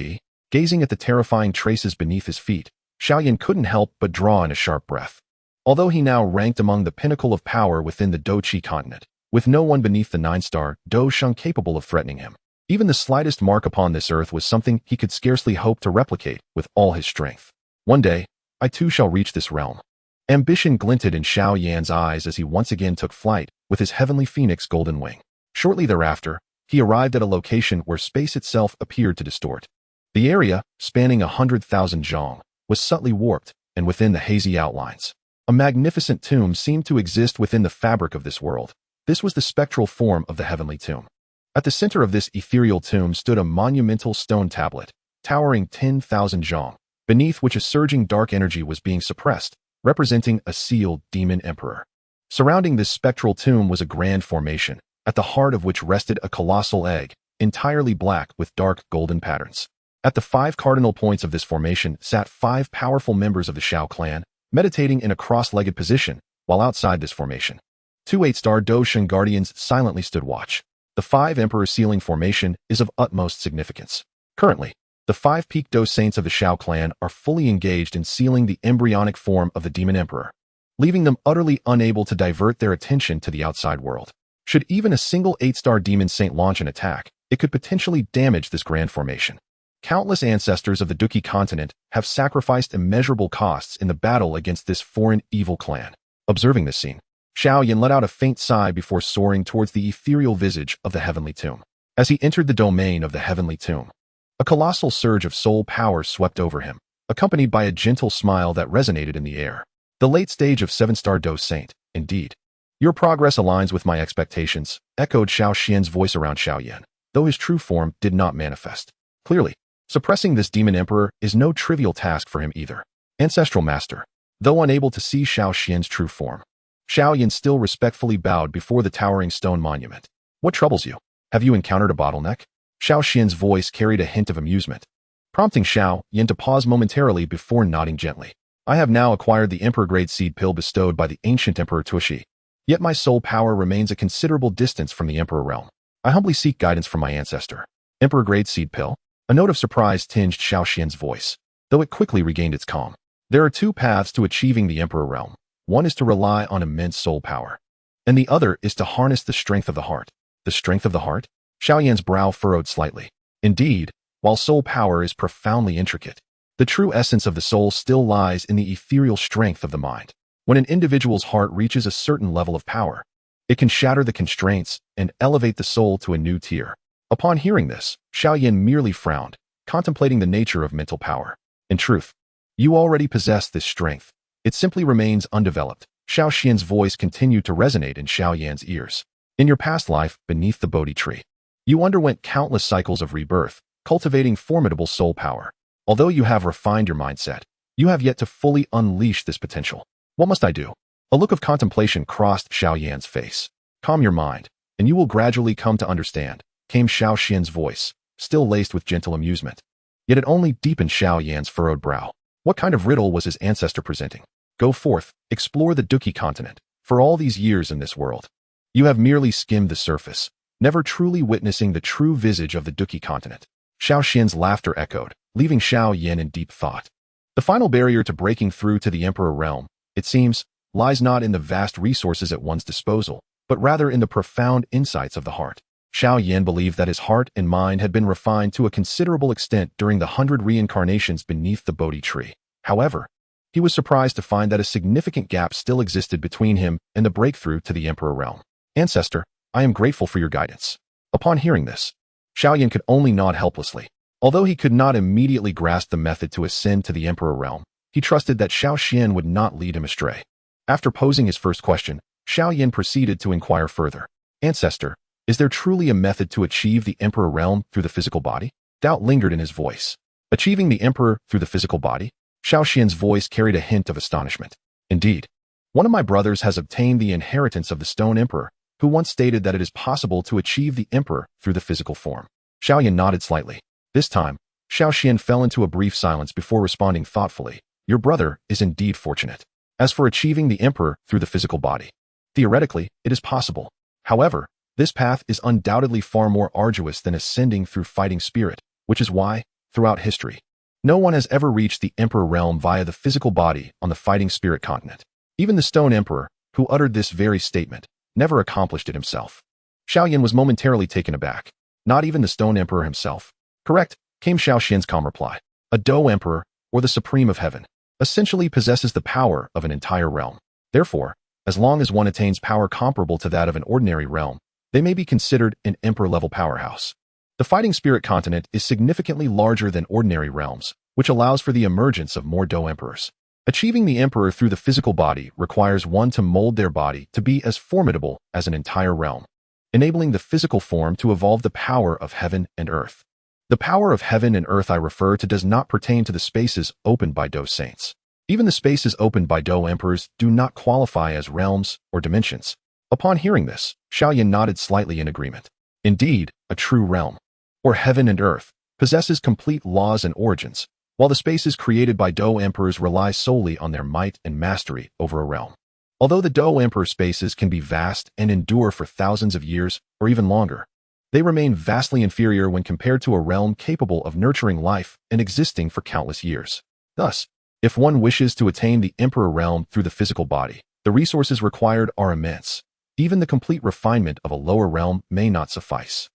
Gazing at the terrifying traces beneath his feet, Xiao Yan couldn't help but draw in a sharp breath. Although he now ranked among the pinnacle of power within the Dou continent, with no one beneath the 9-star Dosheng capable of threatening him, even the slightest mark upon this earth was something he could scarcely hope to replicate with all his strength. One day, I too shall reach this realm. Ambition glinted in Xiao Yan's eyes as he once again took flight with his heavenly phoenix golden wing. Shortly thereafter, he arrived at a location where space itself appeared to distort. The area, spanning 100,000 zhong, was subtly warped, and within the hazy outlines, a magnificent tomb seemed to exist within the fabric of this world. This was the spectral form of the heavenly tomb. At the center of this ethereal tomb stood a monumental stone tablet, towering 10,000 zhong, beneath which a surging dark energy was being suppressed, representing a sealed demon emperor. Surrounding this spectral tomb was a grand formation, at the heart of which rested a colossal egg, entirely black with dark golden patterns. At the 5 cardinal points of this formation sat 5 powerful members of the Xiao clan, meditating in a cross-legged position, while outside this formation, 2 8-star Dosheng guardians silently stood watch. The 5 Emperor sealing formation is of utmost significance. Currently, the 5 peak Dou saints of the Xiao clan are fully engaged in sealing the embryonic form of the demon emperor, leaving them utterly unable to divert their attention to the outside world. Should even a single 8-star demon saint launch an attack, it could potentially damage this grand formation. Countless ancestors of the Dou continent have sacrificed immeasurable costs in the battle against this foreign evil clan. Observing this scene, Xiao Yan let out a faint sigh before soaring towards the ethereal visage of the heavenly tomb. As he entered the domain of the heavenly tomb, a colossal surge of soul power swept over him, accompanied by a gentle smile that resonated in the air. The late stage of 7-star Dou Saint, indeed. Your progress aligns with my expectations, echoed Xiao Xian's voice around Xiao Yan, though his true form did not manifest. Clearly, suppressing this demon emperor is no trivial task for him either. Ancestral Master, though unable to see Xiao Xian's true form, Xiao Yan still respectfully bowed before the towering stone monument. What troubles you? Have you encountered a bottleneck? Xiao Xian's voice carried a hint of amusement, prompting Xiao Yan to pause momentarily before nodding gently. I have now acquired the Emperor-grade seed pill bestowed by the ancient Emperor Tushi, yet my soul power remains a considerable distance from the Emperor realm. I humbly seek guidance from my ancestor. Emperor-grade seed pill? A note of surprise tinged Xiao Xian's voice, though it quickly regained its calm. There are 2 paths to achieving the Emperor realm. One is to rely on immense soul power, and the other is to harness the strength of the heart. The strength of the heart? Xiao Yan's brow furrowed slightly. Indeed, while soul power is profoundly intricate, the true essence of the soul still lies in the ethereal strength of the mind. When an individual's heart reaches a certain level of power, it can shatter the constraints and elevate the soul to a new tier. Upon hearing this, Xiao Yan merely frowned, contemplating the nature of mental power. In truth, you already possess this strength. It simply remains undeveloped. Xiao Xian's voice continued to resonate in Xiao Yan's ears. In your past life, beneath the Bodhi tree, you underwent countless cycles of rebirth, cultivating formidable soul power. Although you have refined your mindset, you have yet to fully unleash this potential. What must I do? A look of contemplation crossed Xiao Yan's face. Calm your mind, and you will gradually come to understand, came Xiao Xian's voice, still laced with gentle amusement. Yet it only deepened Xiao Yan's furrowed brow. What kind of riddle was his ancestor presenting? Go forth, explore the Duki continent. For all these years in this world, you have merely skimmed the surface, never truly witnessing the true visage of the Duki continent. Xiao Xian's laughter echoed, leaving Xiao Yan in deep thought. The final barrier to breaking through to the Emperor realm, it seems, lies not in the vast resources at one's disposal, but rather in the profound insights of the heart. Xiao Yan believed that his heart and mind had been refined to a considerable extent during the 100 reincarnations beneath the Bodhi tree. However, he was surprised to find that a significant gap still existed between him and the breakthrough to the Emperor realm. Ancestor, I am grateful for your guidance. Upon hearing this, Xiao Yan could only nod helplessly. Although he could not immediately grasp the method to ascend to the Emperor realm, he trusted that Xiao Xian would not lead him astray. After posing his first question, Xiao Yan proceeded to inquire further. Ancestor, is there truly a method to achieve the Emperor realm through the physical body? Doubt lingered in his voice. Achieving the Emperor through the physical body? Xiao Xian's voice carried a hint of astonishment. Indeed, one of my brothers has obtained the inheritance of the Stone Emperor, who once stated that it is possible to achieve the Emperor through the physical form. Xiao Yan nodded slightly. This time, Xiao Xian fell into a brief silence before responding thoughtfully. Your brother is indeed fortunate. As for achieving the Emperor through the physical body, theoretically, it is possible. However, this path is undoubtedly far more arduous than ascending through fighting spirit, which is why, throughout history, no one has ever reached the Emperor realm via the physical body on the fighting spirit continent. Even the Stone Emperor, who uttered this very statement, never accomplished it himself. Xiao Yan was momentarily taken aback. Not even the Stone Emperor himself. Correct, came Xiao Xian's calm reply. A Dou Emperor, or the Supreme of Heaven, essentially possesses the power of an entire realm. Therefore, as long as one attains power comparable to that of an ordinary realm, they may be considered an Emperor-level powerhouse. The fighting spirit continent is significantly larger than ordinary realms, which allows for the emergence of more Dou Emperors. Achieving the Emperor through the physical body requires one to mold their body to be as formidable as an entire realm, enabling the physical form to evolve the power of heaven and earth. The power of heaven and earth I refer to does not pertain to the spaces opened by Dou saints. Even the spaces opened by Dou Emperors do not qualify as realms or dimensions. Upon hearing this, Xiao Yan nodded slightly in agreement. Indeed, a true realm, or heaven and earth, possesses complete laws and origins, while the spaces created by Dou Emperors rely solely on their might and mastery over a realm. Although the Dou Emperor spaces can be vast and endure for thousands of years or even longer, they remain vastly inferior when compared to a realm capable of nurturing life and existing for countless years. Thus, if one wishes to attain the Emperor realm through the physical body, the resources required are immense. Even the complete refinement of a lower realm may not suffice.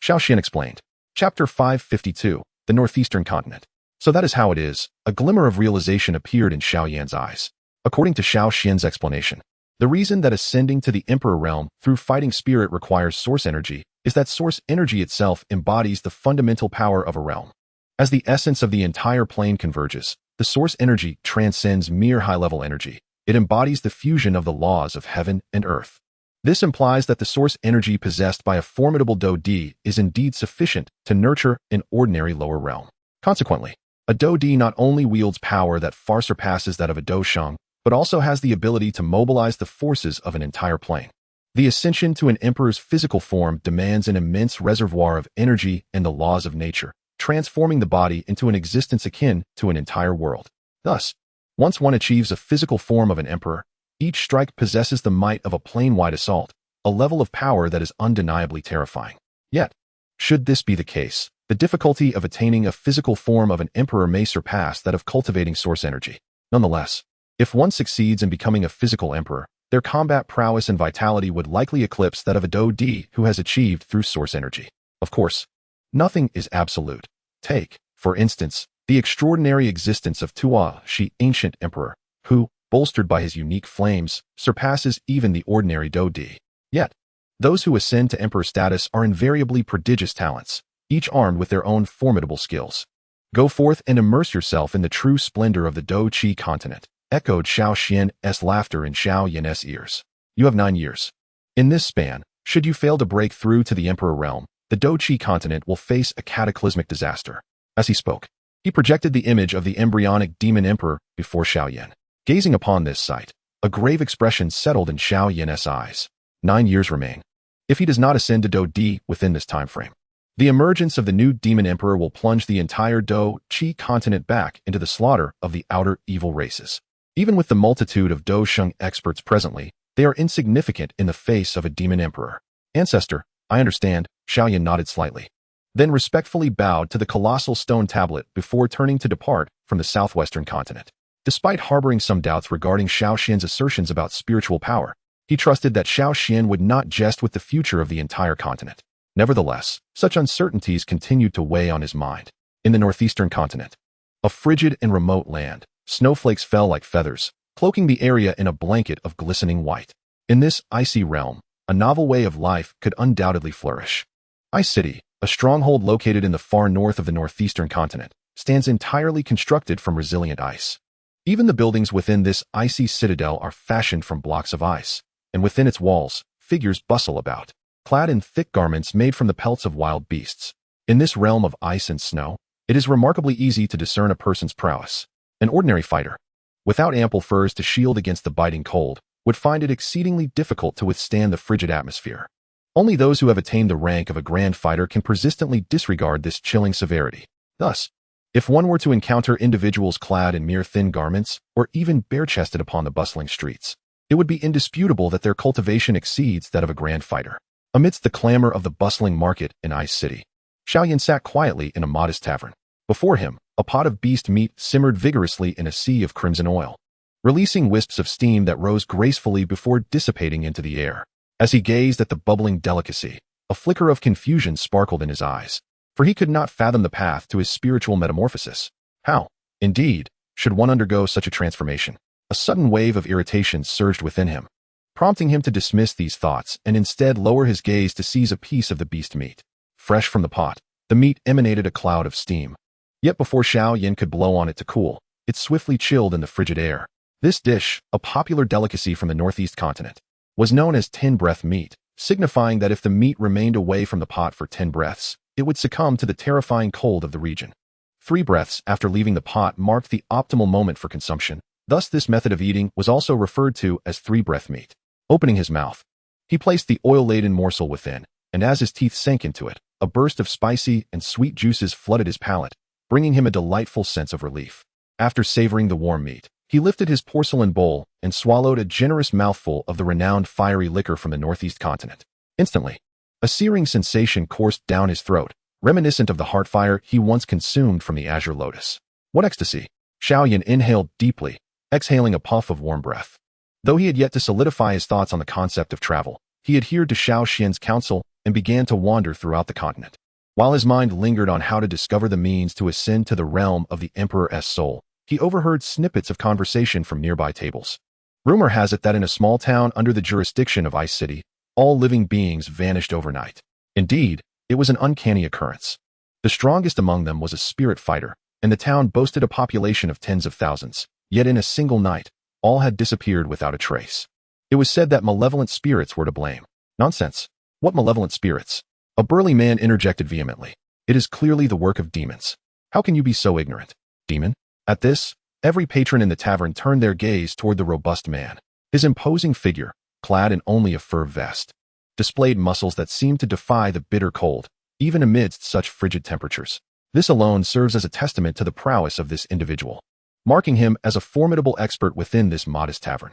Xiao Xian explained. Chapter 552, The Northeastern Continent. So that is how it is. A glimmer of realization appeared in Xiao Yan's eyes. According to Xiao Xian's explanation, the reason that ascending to the Emperor realm through fighting spirit requires source energy is that source energy itself embodies the fundamental power of a realm. As the essence of the entire plane converges, the source energy transcends mere high-level energy. It embodies the fusion of the laws of heaven and earth. This implies that the source energy possessed by a formidable Dou D is indeed sufficient to nurture an ordinary lower realm. Consequently, a Dou D not only wields power that far surpasses that of a Dou Shang, but also has the ability to mobilize the forces of an entire plane. The ascension to an emperor's physical form demands an immense reservoir of energy and the laws of nature, transforming the body into an existence akin to an entire world. Thus, once one achieves a physical form of an emperor, each strike possesses the might of a plane-wide assault, a level of power that is undeniably terrifying. Yet, should this be the case, the difficulty of attaining a physical form of an emperor may surpass that of cultivating source energy. Nonetheless, if one succeeds in becoming a physical emperor, their combat prowess and vitality would likely eclipse that of a Dou D who has achieved through source energy. Of course, nothing is absolute. Take, for instance, the extraordinary existence of Tua Shi, ancient emperor, who, bolstered by his unique flames, surpasses even the ordinary Dou D. Yet, those who ascend to emperor status are invariably prodigious talents, each armed with their own formidable skills. Go forth and immerse yourself in the true splendor of the Dou Qi continent, echoed Xiao Xian's laughter in Xiao Yan's ears. You have 9 years. In this span, should you fail to break through to the emperor realm, the Dou Qi continent will face a cataclysmic disaster. As he spoke, he projected the image of the embryonic demon emperor before Xiao Yan. Gazing upon this sight, a grave expression settled in Xiao Yan's eyes. 9 years remain. If he does not ascend to Dou D within this time frame, the emergence of the new demon emperor will plunge the entire Dou Qi continent back into the slaughter of the outer evil races. Even with the multitude of Dou experts presently, they are insignificant in the face of a demon emperor. Ancestor, I understand, Xiao Yan nodded slightly, then respectfully bowed to the colossal stone tablet before turning to depart from the southwestern continent. Despite harboring some doubts regarding Xiao Xian's assertions about spiritual power, he trusted that Xiao Xian would not jest with the future of the entire continent. Nevertheless, such uncertainties continued to weigh on his mind. In the northeastern continent, a frigid and remote land, snowflakes fell like feathers, cloaking the area in a blanket of glistening white. In this icy realm, a novel way of life could undoubtedly flourish. Ice City, a stronghold located in the far north of the northeastern continent, stands entirely constructed from resilient ice. Even the buildings within this icy citadel are fashioned from blocks of ice, and within its walls, figures bustle about, clad in thick garments made from the pelts of wild beasts. In this realm of ice and snow, it is remarkably easy to discern a person's prowess. An ordinary fighter, without ample furs to shield against the biting cold, would find it exceedingly difficult to withstand the frigid atmosphere. Only those who have attained the rank of a grand fighter can persistently disregard this chilling severity. Thus, if one were to encounter individuals clad in mere thin garments, or even bare-chested upon the bustling streets, it would be indisputable that their cultivation exceeds that of a grand fighter. Amidst the clamor of the bustling market in Ice City, Xiao Yan sat quietly in a modest tavern. Before him, a pot of beast meat simmered vigorously in a sea of crimson oil, releasing wisps of steam that rose gracefully before dissipating into the air. As he gazed at the bubbling delicacy, a flicker of confusion sparkled in his eyes, for he could not fathom the path to his spiritual metamorphosis. How, indeed, should one undergo such a transformation? A sudden wave of irritation surged within him, prompting him to dismiss these thoughts and instead lower his gaze to seize a piece of the beast meat. Fresh from the pot, the meat emanated a cloud of steam. Yet before Xiao Yan could blow on it to cool, it swiftly chilled in the frigid air. This dish, a popular delicacy from the northeast continent, was known as 10-breath meat, signifying that if the meat remained away from the pot for 10 breaths, it would succumb to the terrifying cold of the region. 3 breaths after leaving the pot marked the optimal moment for consumption. Thus, this method of eating was also referred to as 3-breath meat. Opening his mouth, he placed the oil-laden morsel within, and as his teeth sank into it, a burst of spicy and sweet juices flooded his palate, bringing him a delightful sense of relief. After savoring the warm meat, he lifted his porcelain bowl and swallowed a generous mouthful of the renowned fiery liquor from the northeast continent. Instantly, a searing sensation coursed down his throat, reminiscent of the heart fire he once consumed from the azure lotus. What ecstasy! Xiao Yan inhaled deeply, exhaling a puff of warm breath. Though he had yet to solidify his thoughts on the concept of travel, he adhered to Xiao Xian's counsel and began to wander throughout the continent. While his mind lingered on how to discover the means to ascend to the realm of the Emperor's soul, he overheard snippets of conversation from nearby tables. Rumor has it that in a small town under the jurisdiction of Ice City, all living beings vanished overnight. Indeed, it was an uncanny occurrence. The strongest among them was a spirit fighter, and the town boasted a population of tens of thousands. Yet in a single night, all had disappeared without a trace. It was said that malevolent spirits were to blame. Nonsense. What malevolent spirits? A burly man interjected vehemently. It is clearly the work of demons. How can you be so ignorant? Demon? At this, every patron in the tavern turned their gaze toward the robust man. His imposing figure, clad in only a fur vest, displayed muscles that seemed to defy the bitter cold, even amidst such frigid temperatures. This alone serves as a testament to the prowess of this individual, marking him as a formidable expert within this modest tavern.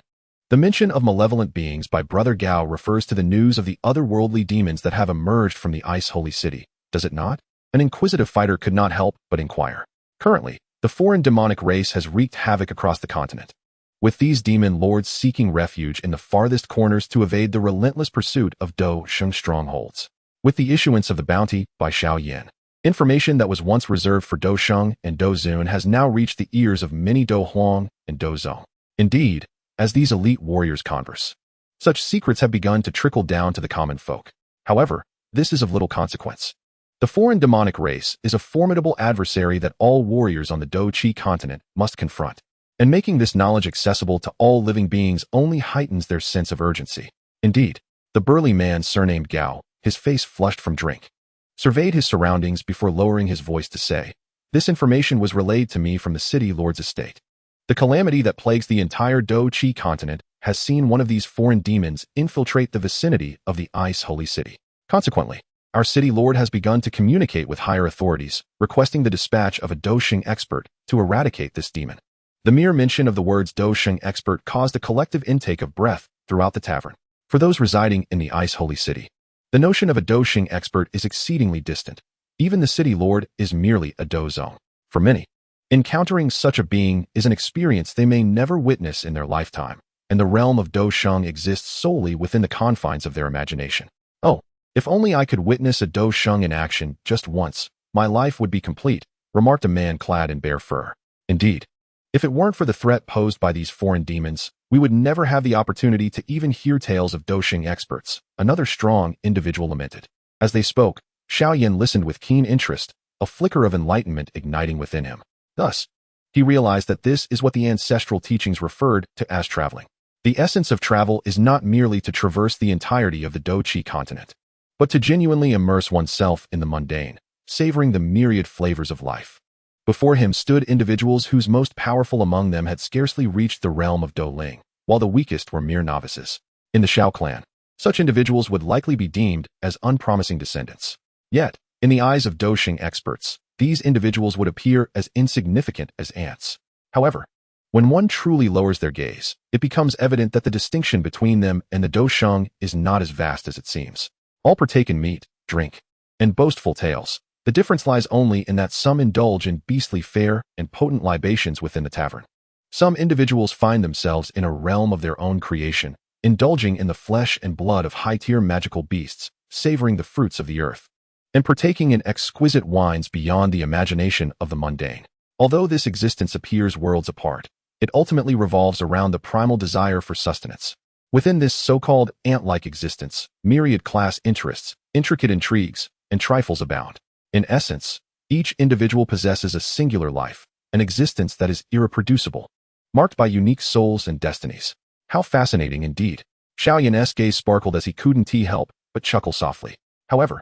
The mention of malevolent beings by Brother Gao refers to the news of the otherworldly demons that have emerged from the Ice Holy City, does it not? An inquisitive fighter could not help but inquire. Currently, the foreign demonic race has wreaked havoc across the continent, with these demon lords seeking refuge in the farthest corners to evade the relentless pursuit of Dou strongholds. With the issuance of the bounty by Xiao Yan, information that was once reserved for Dou and Dou Zun has now reached the ears of many Dou Huang and Dou Zong. Indeed, as these elite warriors converse, such secrets have begun to trickle down to the common folk. However, this is of little consequence. The foreign demonic race is a formidable adversary that all warriors on the Dou continent must confront, and making this knowledge accessible to all living beings only heightens their sense of urgency. Indeed, the burly man surnamed Gao, his face flushed from drink, surveyed his surroundings before lowering his voice to say, "This information was relayed to me from the city lord's estate. The calamity that plagues the entire Dou continent has seen one of these foreign demons infiltrate the vicinity of the Ice Holy City. Consequently, our city lord has begun to communicate with higher authorities, requesting the dispatch of a Dou expert to eradicate this demon." The mere mention of the words Dou Sheng expert caused a collective intake of breath throughout the tavern. For those residing in the Ice Holy City, the notion of a Dou Sheng expert is exceedingly distant. Even the city lord is merely a Dou Zong. For many, encountering such a being is an experience they may never witness in their lifetime, and the realm of Dou Sheng exists solely within the confines of their imagination. Oh, if only I could witness a Dou Sheng in action just once, my life would be complete, remarked a man clad in bear fur. Indeed, if it weren't for the threat posed by these foreign demons, we would never have the opportunity to even hear tales of Dou Sheng experts, another strong individual lamented. As they spoke, Xiao Yan listened with keen interest, a flicker of enlightenment igniting within him. Thus, he realized that this is what the ancestral teachings referred to as traveling. The essence of travel is not merely to traverse the entirety of the Dou Qi continent, but to genuinely immerse oneself in the mundane, savoring the myriad flavors of life. Before him stood individuals whose most powerful among them had scarcely reached the realm of Dou Ling, while the weakest were mere novices. In the Xiao clan, such individuals would likely be deemed as unpromising descendants. Yet, in the eyes of Dou Sheng experts, these individuals would appear as insignificant as ants. However, when one truly lowers their gaze, it becomes evident that the distinction between them and the Dou Sheng is not as vast as it seems. All partake in meat, drink, and boastful tales. The difference lies only in that some indulge in beastly fare and potent libations within the tavern. Some individuals find themselves in a realm of their own creation, indulging in the flesh and blood of high-tier magical beasts, savoring the fruits of the earth, and partaking in exquisite wines beyond the imagination of the mundane. Although this existence appears worlds apart, it ultimately revolves around the primal desire for sustenance. Within this so-called ant-like existence, myriad class interests, intricate intrigues, and trifles abound. In essence, each individual possesses a singular life, an existence that is irreproducible, marked by unique souls and destinies. How fascinating indeed. Xiao Yan's gaze sparkled as he couldn't help but chuckle softly. However,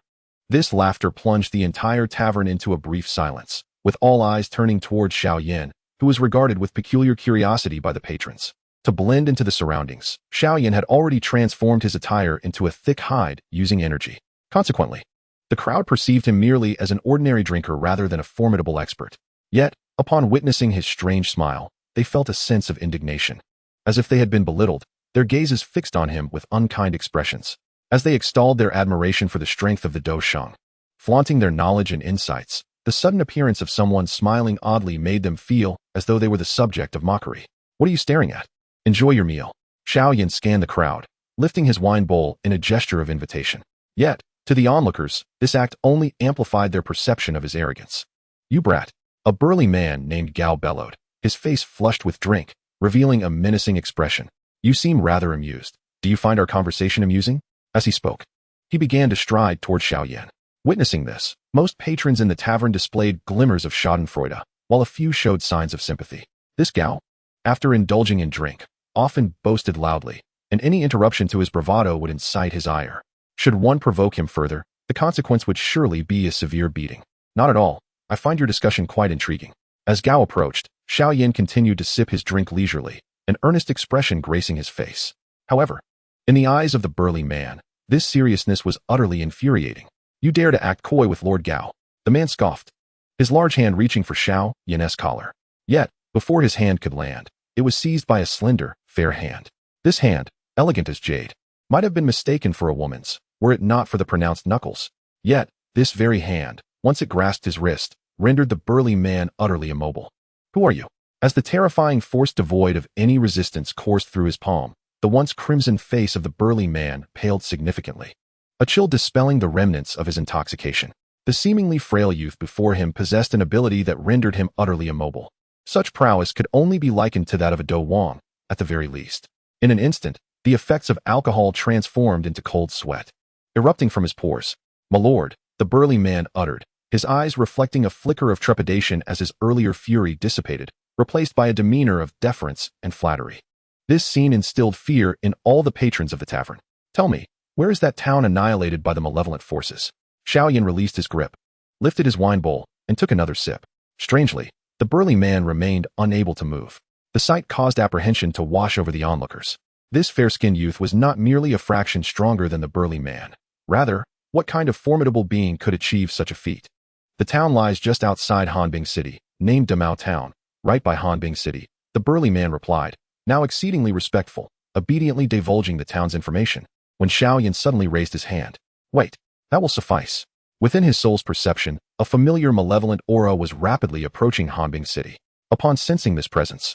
this laughter plunged the entire tavern into a brief silence, with all eyes turning towards Xiao Yan, who was regarded with peculiar curiosity by the patrons. To blend into the surroundings, Xiao Yan had already transformed his attire into a thick hide using energy. Consequently, the crowd perceived him merely as an ordinary drinker rather than a formidable expert. Yet, upon witnessing his strange smile, they felt a sense of indignation. As if they had been belittled, their gazes fixed on him with unkind expressions, as they extolled their admiration for the strength of the Dou Sheng. Flaunting their knowledge and insights, the sudden appearance of someone smiling oddly made them feel as though they were the subject of mockery. What are you staring at? Enjoy your meal. Xiao Yan scanned the crowd, lifting his wine bowl in a gesture of invitation. Yet, to the onlookers, this act only amplified their perception of his arrogance. You brat! A burly man named Gao bellowed, his face flushed with drink, revealing a menacing expression. You seem rather amused. Do you find our conversation amusing? As he spoke, he began to stride toward Xiao Yan. Witnessing this, most patrons in the tavern displayed glimmers of schadenfreude, while a few showed signs of sympathy. This Gao, after indulging in drink, often boasted loudly, and any interruption to his bravado would incite his ire. Should one provoke him further, the consequence would surely be a severe beating. Not at all. I find your discussion quite intriguing. As Gao approached, Xiao Yan continued to sip his drink leisurely, an earnest expression gracing his face. However, in the eyes of the burly man, this seriousness was utterly infuriating. You dare to act coy with Lord Gao? The man scoffed, his large hand reaching for Xiao Yan's collar. Yet, before his hand could land, it was seized by a slender, fair hand. This hand, elegant as jade, might have been mistaken for a woman's, were it not for the pronounced knuckles. Yet, this very hand, once it grasped his wrist, rendered the burly man utterly immobile. Who are you? As the terrifying force devoid of any resistance coursed through his palm, the once crimson face of the burly man paled significantly, a chill dispelling the remnants of his intoxication. The seemingly frail youth before him possessed an ability that rendered him utterly immobile. Such prowess could only be likened to that of a Dou Wang, at the very least. In an instant, the effects of alcohol transformed into cold sweat, erupting from his pores. My lord, the burly man uttered, his eyes reflecting a flicker of trepidation as his earlier fury dissipated, replaced by a demeanor of deference and flattery. This scene instilled fear in all the patrons of the tavern. Tell me, where is that town annihilated by the malevolent forces? Xiao Yan released his grip, lifted his wine bowl, and took another sip. Strangely, the burly man remained unable to move. The sight caused apprehension to wash over the onlookers. This fair-skinned youth was not merely a fraction stronger than the burly man. Rather, what kind of formidable being could achieve such a feat? The town lies just outside Hanbing City, named Damao Town, right by Hanbing City. The The burly man replied, now exceedingly respectful, obediently divulging the town's information, when Xiao Yan suddenly raised his hand. Wait, that will suffice. Within his soul's perception, a familiar malevolent aura was rapidly approaching Hanbing City. Upon sensing this presence,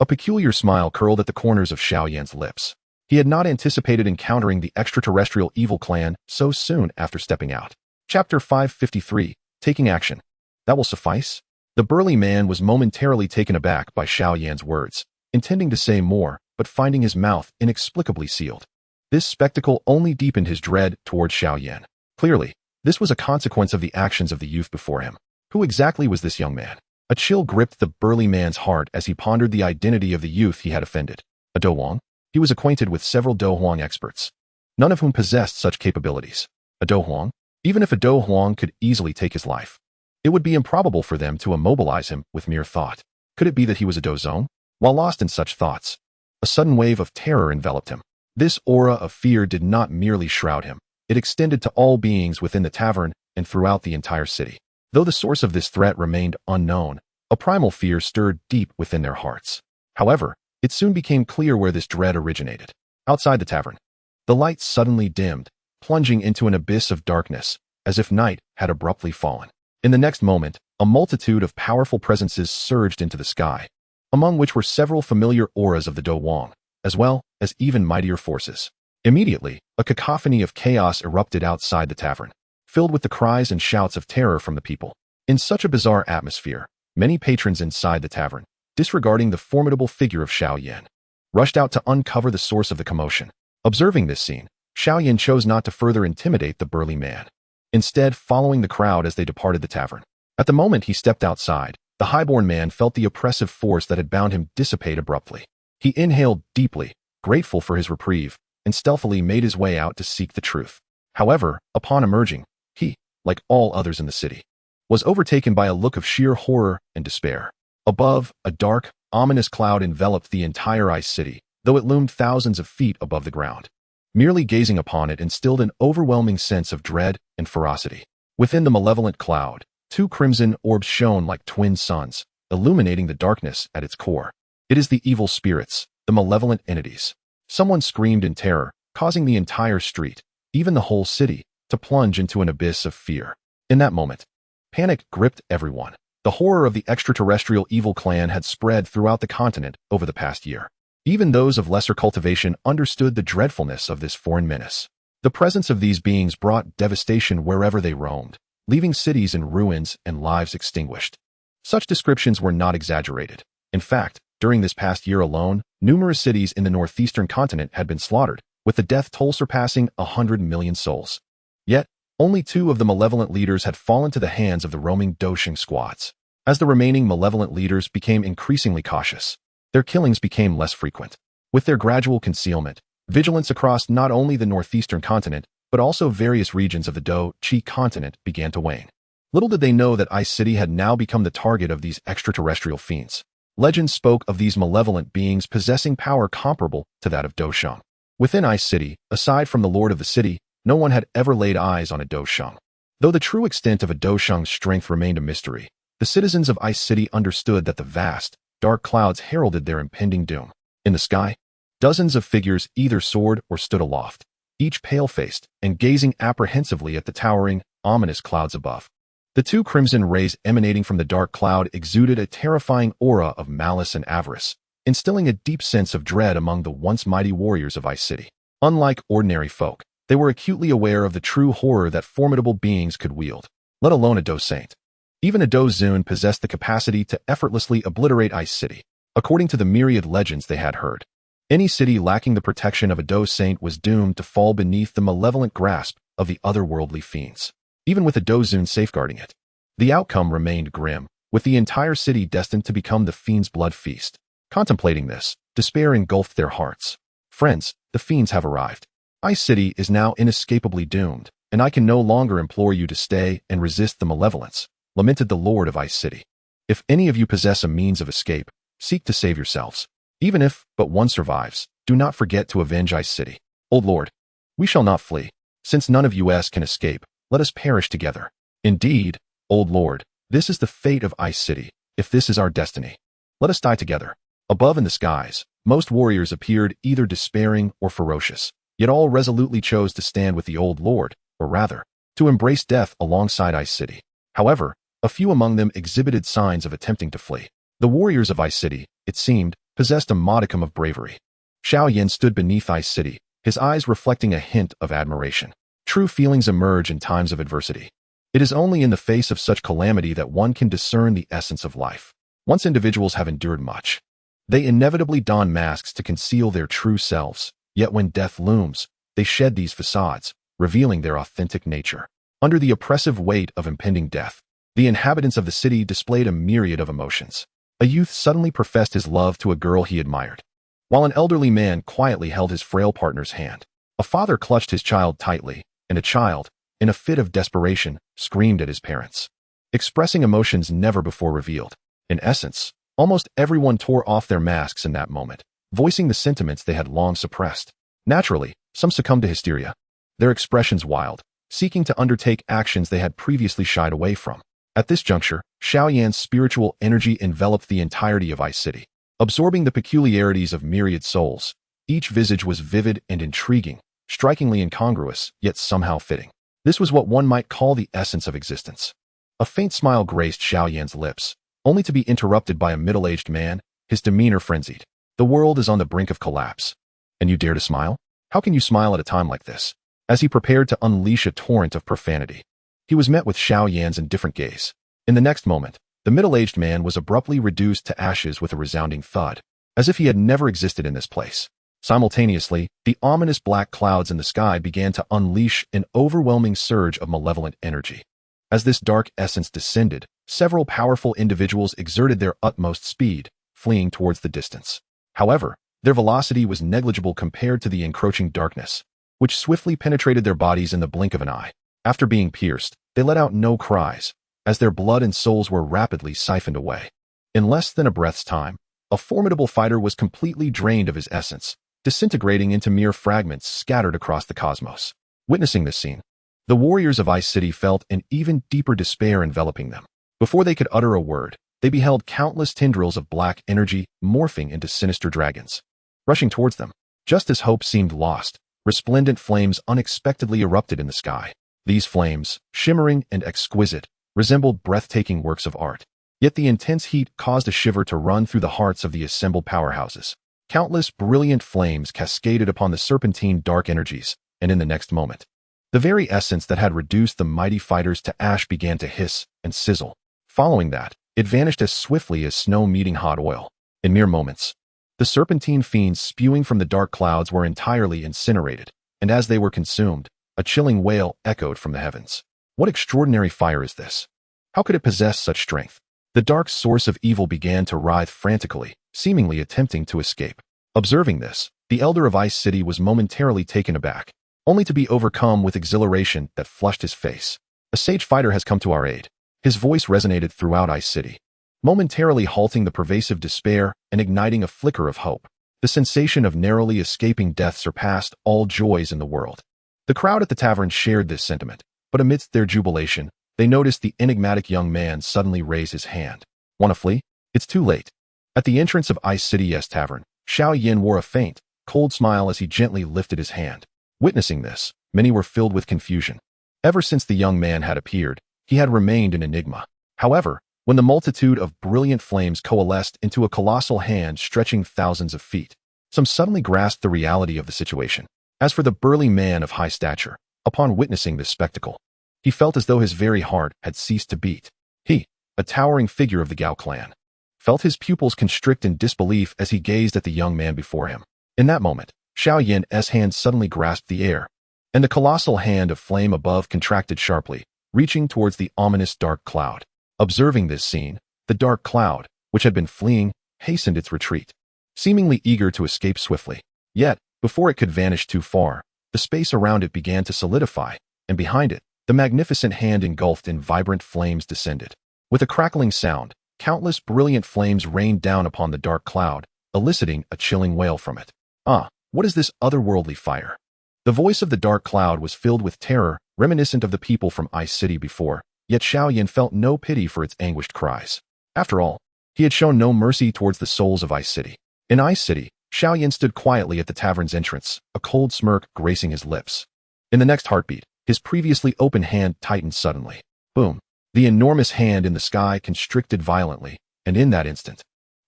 a peculiar smile curled at the corners of Xiao Yan's lips. He had not anticipated encountering the extraterrestrial evil clan so soon after stepping out. Chapter 553, Taking Action. That will suffice? The burly man was momentarily taken aback by Xiao Yan's words, intending to say more, but finding his mouth inexplicably sealed. This spectacle only deepened his dread toward Xiao Yan. Clearly, this was a consequence of the actions of the youth before him. Who exactly was this young man? A chill gripped the burly man's heart as he pondered the identity of the youth he had offended. A Dou Huang? He was acquainted with several Dou Huang experts, none of whom possessed such capabilities. A Dou Huang? Even if a Dou Huang could easily take his life, it would be improbable for them to immobilize him with mere thought. Could it be that he was a Dou Zong? While lost in such thoughts, a sudden wave of terror enveloped him. This aura of fear did not merely shroud him. It extended to all beings within the tavern and throughout the entire city. Though the source of this threat remained unknown, a primal fear stirred deep within their hearts. However, it soon became clear where this dread originated. Outside the tavern, the lights suddenly dimmed, plunging into an abyss of darkness, as if night had abruptly fallen. In the next moment, a multitude of powerful presences surged into the sky, among which were several familiar auras of the Dou Huang, as well as even mightier forces. Immediately, a cacophony of chaos erupted outside the tavern, filled with the cries and shouts of terror from the people. In such a bizarre atmosphere, many patrons inside the tavern, disregarding the formidable figure of Xiao Yan, rushed out to uncover the source of the commotion. Observing this scene, Xiao Yan chose not to further intimidate the burly man, instead following the crowd as they departed the tavern. At the moment he stepped outside, the highborn man felt the oppressive force that had bound him dissipate abruptly. He inhaled deeply, grateful for his reprieve, and stealthily made his way out to seek the truth. However, upon emerging, he, like all others in the city, was overtaken by a look of sheer horror and despair. Above, a dark, ominous cloud enveloped the entire ice city, though it loomed thousands of feet above the ground. Merely gazing upon it instilled an overwhelming sense of dread and ferocity. Within the malevolent cloud, two crimson orbs shone like twin suns, illuminating the darkness at its core. It is the evil spirits, the malevolent entities. Someone screamed in terror, causing the entire street, even the whole city, to plunge into an abyss of fear. In that moment, panic gripped everyone. The horror of the extraterrestrial evil clan had spread throughout the continent over the past year. Even those of lesser cultivation understood the dreadfulness of this foreign menace. The presence of these beings brought devastation wherever they roamed, leaving cities in ruins and lives extinguished. Such descriptions were not exaggerated. In fact, during this past year alone, numerous cities in the northeastern continent had been slaughtered, with the death toll surpassing 100 million souls. Yet, only 2 of the malevolent leaders had fallen to the hands of the roaming Douxing squads. As the remaining malevolent leaders became increasingly cautious, their killings became less frequent. With their gradual concealment, vigilance across not only the northeastern continent, but also various regions of the Dou Qi continent began to wane. Little did they know that Ice City had now become the target of these extraterrestrial fiends. Legends spoke of these malevolent beings possessing power comparable to that of Douxing. Within Ice City, aside from the lord of the city, no one had ever laid eyes on a Douxing. Though the true extent of a Douxing's strength remained a mystery, the citizens of Ice City understood that the vast, dark clouds heralded their impending doom. In the sky, dozens of figures either soared or stood aloft, each pale-faced and gazing apprehensively at the towering, ominous clouds above. The 2 crimson rays emanating from the dark cloud exuded a terrifying aura of malice and avarice, instilling a deep sense of dread among the once mighty warriors of Ice City. Unlike ordinary folk, they were acutely aware of the true horror that formidable beings could wield, let alone a Dou Saint. Even a Dou Zun possessed the capacity to effortlessly obliterate Ice City, according to the myriad legends they had heard. Any city lacking the protection of a Dou Saint was doomed to fall beneath the malevolent grasp of the otherworldly fiends. Even with a Dou Zun safeguarding it, the outcome remained grim, with the entire city destined to become the fiend's blood feast. Contemplating this, despair engulfed their hearts. Friends, the fiends have arrived. Ice City is now inescapably doomed, and I can no longer implore you to stay and resist the malevolence, lamented the Lord of Ice City. If any of you possess a means of escape, seek to save yourselves. Even if but one survives, do not forget to avenge Ice City. Old Lord, we shall not flee. Since none of us can escape, let us perish together. Indeed, Old Lord, this is the fate of Ice City. If this is our destiny, let us die together. Above in the skies, most warriors appeared either despairing or ferocious, yet all resolutely chose to stand with the old lord, or rather, to embrace death alongside Ice City. However, a few among them exhibited signs of attempting to flee. The warriors of Ice City, it seemed, possessed a modicum of bravery. Xiao Yan stood beneath Ice City, his eyes reflecting a hint of admiration. True feelings emerge in times of adversity. It is only in the face of such calamity that one can discern the essence of life. Once individuals have endured much, they inevitably don masks to conceal their true selves, yet when death looms, they shed these facades, revealing their authentic nature. Under the oppressive weight of impending death, the inhabitants of the city displayed a myriad of emotions. A youth suddenly professed his love to a girl he admired, while an elderly man quietly held his frail partner's hand. A father clutched his child tightly, and a child, in a fit of desperation, screamed at his parents, expressing emotions never before revealed. In essence, almost everyone tore off their masks in that moment, voicing the sentiments they had long suppressed. Naturally, some succumbed to hysteria, their expressions wild, seeking to undertake actions they had previously shied away from. At this juncture, Xiao Yan's spiritual energy enveloped the entirety of Ice City, absorbing the peculiarities of myriad souls. Each visage was vivid and intriguing, strikingly incongruous, yet somehow fitting. This was what one might call the essence of existence. A faint smile graced Xiao Yan's lips, only to be interrupted by a middle-aged man, his demeanor frenzied. The world is on the brink of collapse. And you dare to smile? How can you smile at a time like this? As he prepared to unleash a torrent of profanity, he was met with Xiao Yan's indifferent gaze. In the next moment, the middle-aged man was abruptly reduced to ashes with a resounding thud, as if he had never existed in this place. Simultaneously, the ominous black clouds in the sky began to unleash an overwhelming surge of malevolent energy. As this dark essence descended, several powerful individuals exerted their utmost speed, fleeing towards the distance. However, their velocity was negligible compared to the encroaching darkness, which swiftly penetrated their bodies in the blink of an eye. After being pierced, they let out no cries, as their blood and souls were rapidly siphoned away. In less than a breath's time, a formidable fighter was completely drained of his essence, disintegrating into mere fragments scattered across the cosmos. Witnessing this scene, the warriors of Ice City felt an even deeper despair enveloping them. Before they could utter a word, they beheld countless tendrils of black energy morphing into sinister dragons, rushing towards them. Just as hope seemed lost, resplendent flames unexpectedly erupted in the sky. These flames, shimmering and exquisite, resembled breathtaking works of art. Yet the intense heat caused a shiver to run through the hearts of the assembled powerhouses. Countless brilliant flames cascaded upon the serpentine dark energies, and in the next moment, the very essence that had reduced the mighty fighters to ash began to hiss and sizzle. Following that, it vanished as swiftly as snow meeting hot oil. In mere moments, the serpentine fiends spewing from the dark clouds were entirely incinerated, and as they were consumed, a chilling wail echoed from the heavens. What extraordinary fire is this? How could it possess such strength? The dark source of evil began to writhe frantically, seemingly attempting to escape. Observing this, the elder of Ice City was momentarily taken aback, only to be overcome with exhilaration that flushed his face. A sage fighter has come to our aid. His voice resonated throughout Ice City, momentarily halting the pervasive despair and igniting a flicker of hope. The sensation of narrowly escaping death surpassed all joys in the world. The crowd at the tavern shared this sentiment, but amidst their jubilation, they noticed the enigmatic young man suddenly raise his hand. Want to flee? It's too late. At the entrance of Ice City's tavern, Xiao Yan wore a faint, cold smile as he gently lifted his hand. Witnessing this, many were filled with confusion. Ever since the young man had appeared, he had remained an enigma. However, when the multitude of brilliant flames coalesced into a colossal hand stretching thousands of feet, some suddenly grasped the reality of the situation. As for the burly man of high stature, upon witnessing this spectacle, he felt as though his very heart had ceased to beat. He, a towering figure of the Gao clan, felt his pupils constrict in disbelief as he gazed at the young man before him. In that moment, Xiao Yan's hand suddenly grasped the air, and the colossal hand of flame above contracted sharply, reaching towards the ominous dark cloud. Observing this scene, the dark cloud, which had been fleeing, hastened its retreat, seemingly eager to escape swiftly. Yet, before it could vanish too far, the space around it began to solidify, and behind it, the magnificent hand engulfed in vibrant flames descended. With a crackling sound, countless brilliant flames rained down upon the dark cloud, eliciting a chilling wail from it. Ah, what is this otherworldly fire? The voice of the dark cloud was filled with terror, reminiscent of the people from Ice City before, yet Xiao Yan felt no pity for its anguished cries. After all, He had shown no mercy towards the souls of Ice City. In Ice City, Xiao Yan stood quietly at the tavern's entrance, a cold smirk gracing his lips. In the next heartbeat, his previously open hand tightened suddenly. Boom. The enormous hand in the sky constricted violently, and in that instant,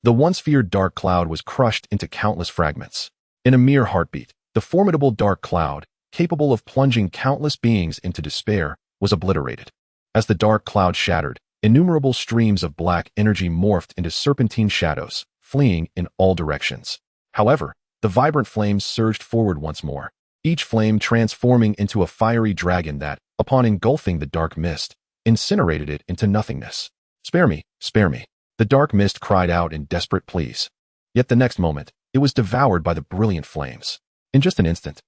the once feared dark cloud was crushed into countless fragments. In a mere heartbeat, the formidable dark cloud, capable of plunging countless beings into despair, was obliterated. As the dark cloud shattered, innumerable streams of black energy morphed into serpentine shadows, fleeing in all directions. However, the vibrant flames surged forward once more, each flame transforming into a fiery dragon that, upon engulfing the dark mist, incinerated it into nothingness. "Spare me, spare me," the dark mist cried out in desperate pleas. Yet the next moment, it was devoured by the brilliant flames. In just an instant,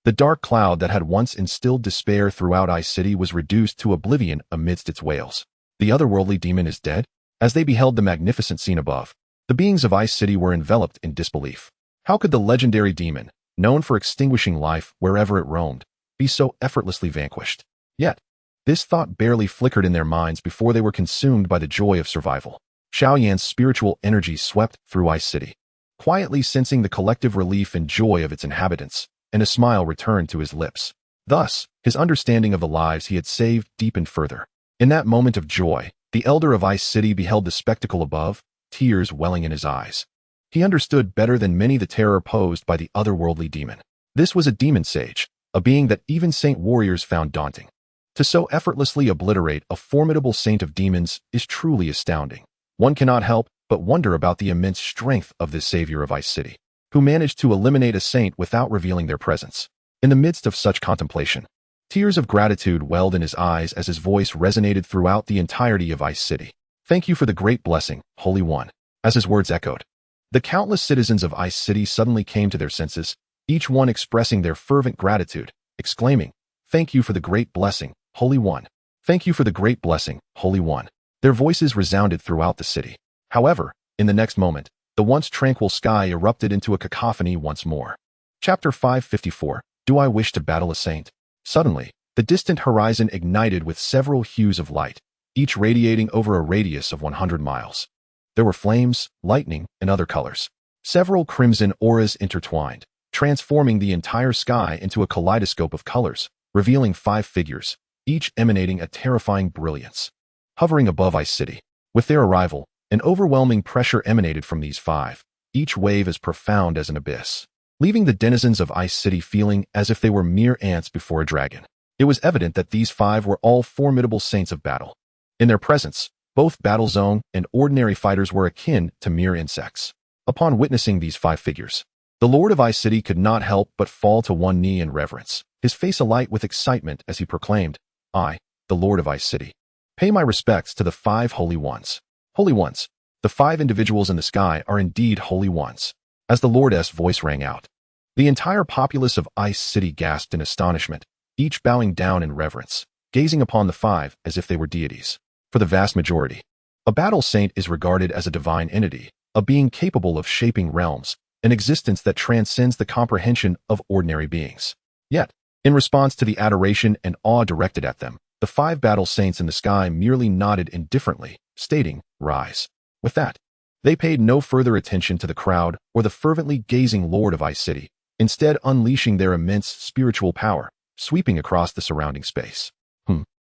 the dark cloud that had once instilled despair throughout Ice City was reduced to oblivion amidst its wails. The otherworldly demon is dead? As they beheld the magnificent scene above, the beings of Ice City were enveloped in disbelief. How could the legendary demon, known for extinguishing life wherever it roamed, be so effortlessly vanquished? Yet, this thought barely flickered in their minds before they were consumed by the joy of survival. Xiao Yan's spiritual energy swept through Ice City, quietly sensing the collective relief and joy of its inhabitants, and a smile returned to his lips. Thus, his understanding of the lives he had saved deepened further. In that moment of joy, the elder of Ice City beheld the spectacle above, tears welling in his eyes. He understood better than many the terror posed by the otherworldly demon. This was a demon sage, a being that even saint warriors found daunting. To so effortlessly obliterate a formidable saint of demons is truly astounding. One cannot help but wonder about the immense strength of this savior of Ice City, who managed to eliminate a saint without revealing their presence. In the midst of such contemplation, tears of gratitude welled in his eyes as his voice resonated throughout the entirety of Ice City. "Thank you for the great blessing, Holy One." As his words echoed, the countless citizens of Ice City suddenly came to their senses, each one expressing their fervent gratitude, exclaiming, "Thank you for the great blessing, Holy One. Thank you for the great blessing, Holy One." Their voices resounded throughout the city. However, in the next moment, the once tranquil sky erupted into a cacophony once more. Chapter 554, Do I Wish to Battle a Saint? Suddenly, the distant horizon ignited with several hues of light, each radiating over a radius of 100 miles. There were flames, lightning, and other colors. Several crimson auras intertwined, transforming the entire sky into a kaleidoscope of colors, revealing 5 figures, each emanating a terrifying brilliance. Hovering above Ice City, with their arrival, an overwhelming pressure emanated from these 5, each wave as profound as an abyss, leaving the denizens of Ice City feeling as if they were mere ants before a dragon. It was evident that these 5 were all formidable saints of battle. In their presence, both battle zone and ordinary fighters were akin to mere insects. Upon witnessing these 5 figures, the Lord of Ice City could not help but fall to one knee in reverence, his face alight with excitement as he proclaimed, "I, the Lord of Ice City, pay my respects to the 5 holy ones." Holy ones. The 5 individuals in the sky are indeed holy ones. As the Lord's voice rang out, the entire populace of Ice City gasped in astonishment, each bowing down in reverence, gazing upon the 5 as if they were deities. For the vast majority, a battle saint is regarded as a divine entity, a being capable of shaping realms, an existence that transcends the comprehension of ordinary beings. Yet, in response to the adoration and awe directed at them, the 5 battle saints in the sky merely nodded indifferently, stating, "Rise." With that, they paid no further attention to the crowd or the fervently gazing Lord of Ice City, instead unleashing their immense spiritual power, sweeping across the surrounding space.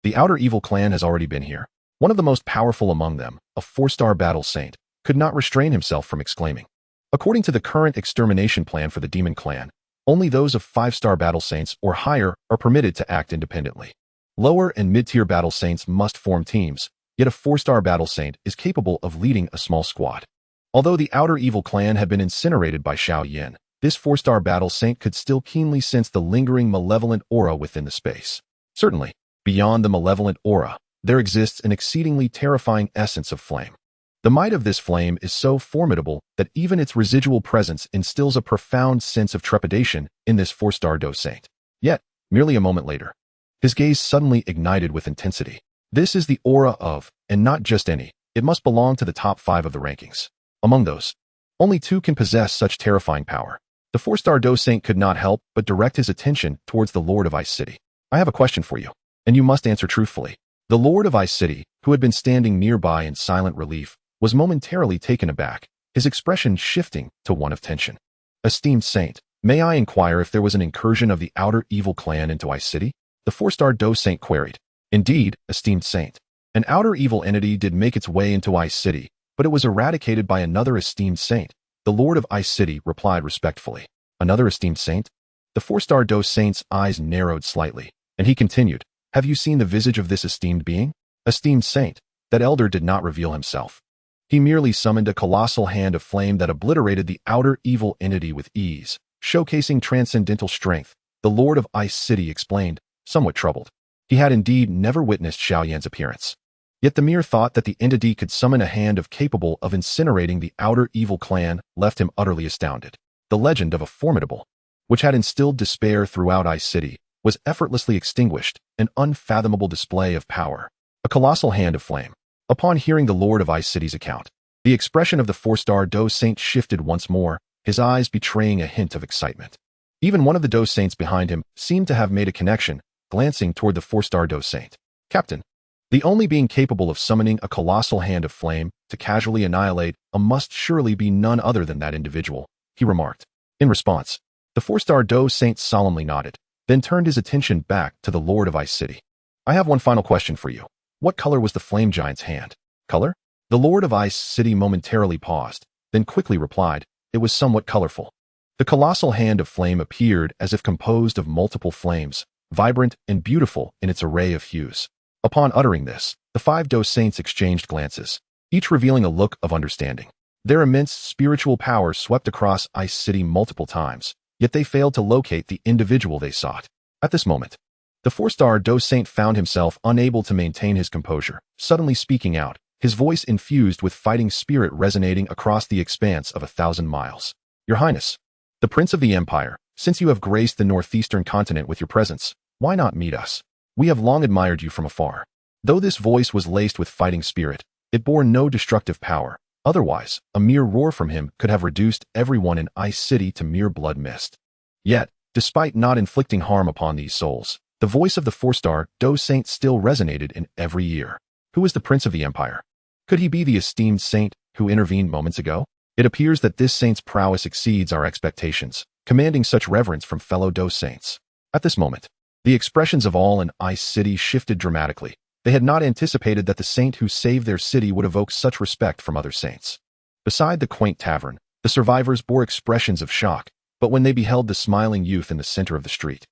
The Outer Evil clan has already been here. One of the most powerful among them, a 4-star battle saint, could not restrain himself from exclaiming. According to the current extermination plan for the Demon Clan, only those of 5-star battle saints or higher are permitted to act independently. Lower and mid-tier battle saints must form teams, yet a 4-star battle saint is capable of leading a small squad. Although the Outer Evil clan had been incinerated by Xiao Yan, this 4-star battle saint could still keenly sense the lingering malevolent aura within the space. Certainly, beyond the malevolent aura, there exists an exceedingly terrifying essence of flame. The might of this flame is so formidable that even its residual presence instills a profound sense of trepidation in this 4-star Dou saint. Yet, merely a moment later, his gaze suddenly ignited with intensity. This is the aura of, and not just any, it must belong to the top 5 of the rankings. Among those, only 2 can possess such terrifying power. The 4-star Dou saint could not help but direct his attention towards the Lord of Ice City. "I have a question for you, and you must answer truthfully." The Lord of Ice City, who had been standing nearby in silent relief, was momentarily taken aback, his expression shifting to one of tension. Esteemed Saint, may I inquire if there was an incursion of the outer evil clan into Ice City? The 4-star Dou Saint queried. Indeed, esteemed Saint. An outer evil entity did make its way into Ice City, but it was eradicated by another esteemed saint. The Lord of Ice City replied respectfully. Another esteemed saint? The 4-star Dou Saint's eyes narrowed slightly, and he continued, Have you seen the visage of this esteemed being? Esteemed Saint, that elder did not reveal himself. He merely summoned a colossal hand of flame that obliterated the outer evil entity with ease, showcasing transcendental strength, the Lord of Ice City explained, somewhat troubled. He had indeed never witnessed Xiao Yan's appearance. Yet the mere thought that the entity could summon a hand capable of incinerating the outer evil clan left him utterly astounded. The legend of a formidable, which had instilled despair throughout Ice City, was effortlessly extinguished, an unfathomable display of power. A colossal hand of flame. Upon hearing the Lord of Ice City's account, the expression of the 4-star Dou Saint shifted once more, his eyes betraying a hint of excitement. Even one of the Dou Saints behind him seemed to have made a connection, glancing toward the 4-star Dou Saint. Captain, the only being capable of summoning a colossal hand of flame to casually annihilate must surely be none other than that individual, he remarked. In response, the 4-star Dou Saint solemnly nodded, then turned his attention back to the Lord of Ice City. I have one final question for you. What color was the flame giant's hand? Color? The Lord of Ice City momentarily paused, then quickly replied, It was somewhat colorful. The colossal hand of flame appeared as if composed of multiple flames, vibrant and beautiful in its array of hues. Upon uttering this, the 5 Dou Saints exchanged glances, each revealing a look of understanding. Their immense spiritual power swept across Ice City multiple times, yet they failed to locate the individual they sought. At this moment, the 4-star Dou Saint found himself unable to maintain his composure, suddenly speaking out, his voice infused with fighting spirit resonating across the expanse of 1,000 miles. Your Highness, the Prince of the Empire, since you have graced the northeastern continent with your presence, why not meet us? We have long admired you from afar. Though this voice was laced with fighting spirit, it bore no destructive power. Otherwise, a mere roar from him could have reduced everyone in Ice City to mere blood mist. Yet, despite not inflicting harm upon these souls, the voice of the 4-star Dou Saint still resonated in every ear. Who is the Prince of the Empire? Could he be the esteemed saint who intervened moments ago? It appears that this saint's prowess exceeds our expectations, commanding such reverence from fellow Dou Saints. At this moment, the expressions of all in Ice City shifted dramatically. They had not anticipated that the saint who saved their city would evoke such respect from other saints. Beside the quaint tavern, the survivors bore expressions of shock, but when they beheld the smiling youth in the center of the street,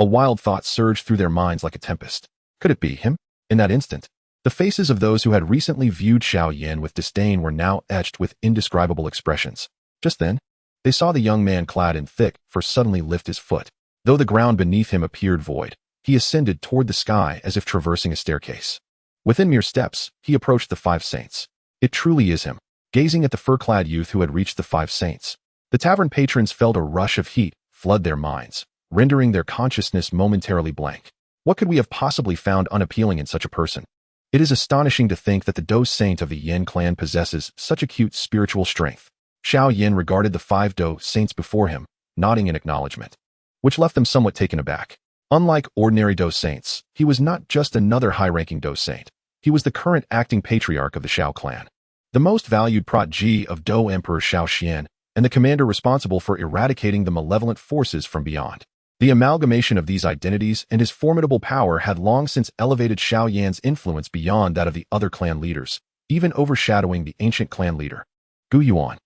a wild thought surged through their minds like a tempest. Could it be him? In that instant, the faces of those who had recently viewed Xiao Yan with disdain were now etched with indescribable expressions. Just then, they saw the young man clad in thick fur suddenly lift his foot. Though the ground beneath him appeared void, he ascended toward the sky as if traversing a staircase. Within mere steps, he approached the 5 saints. It truly is him. Gazing at the fur-clad youth who had reached the 5 saints, the tavern patrons felt a rush of heat flood their minds, rendering their consciousness momentarily blank. What could we have possibly found unappealing in such a person? It is astonishing to think that the Dou Saint of the Yan clan possesses such acute spiritual strength. Xiao Yan regarded the 5 Dou Saints before him, nodding in acknowledgement, which left them somewhat taken aback. Unlike ordinary Dou Saints, he was not just another high-ranking Dou Saint. He was the current acting patriarch of the Xiao clan, the most valued prodigy of Dou Emperor Xiao Yan, and the commander responsible for eradicating the malevolent forces from beyond. The amalgamation of these identities and his formidable power had long since elevated Xiao Yan's influence beyond that of the other clan leaders, even overshadowing the ancient clan leader, Gu Yuan.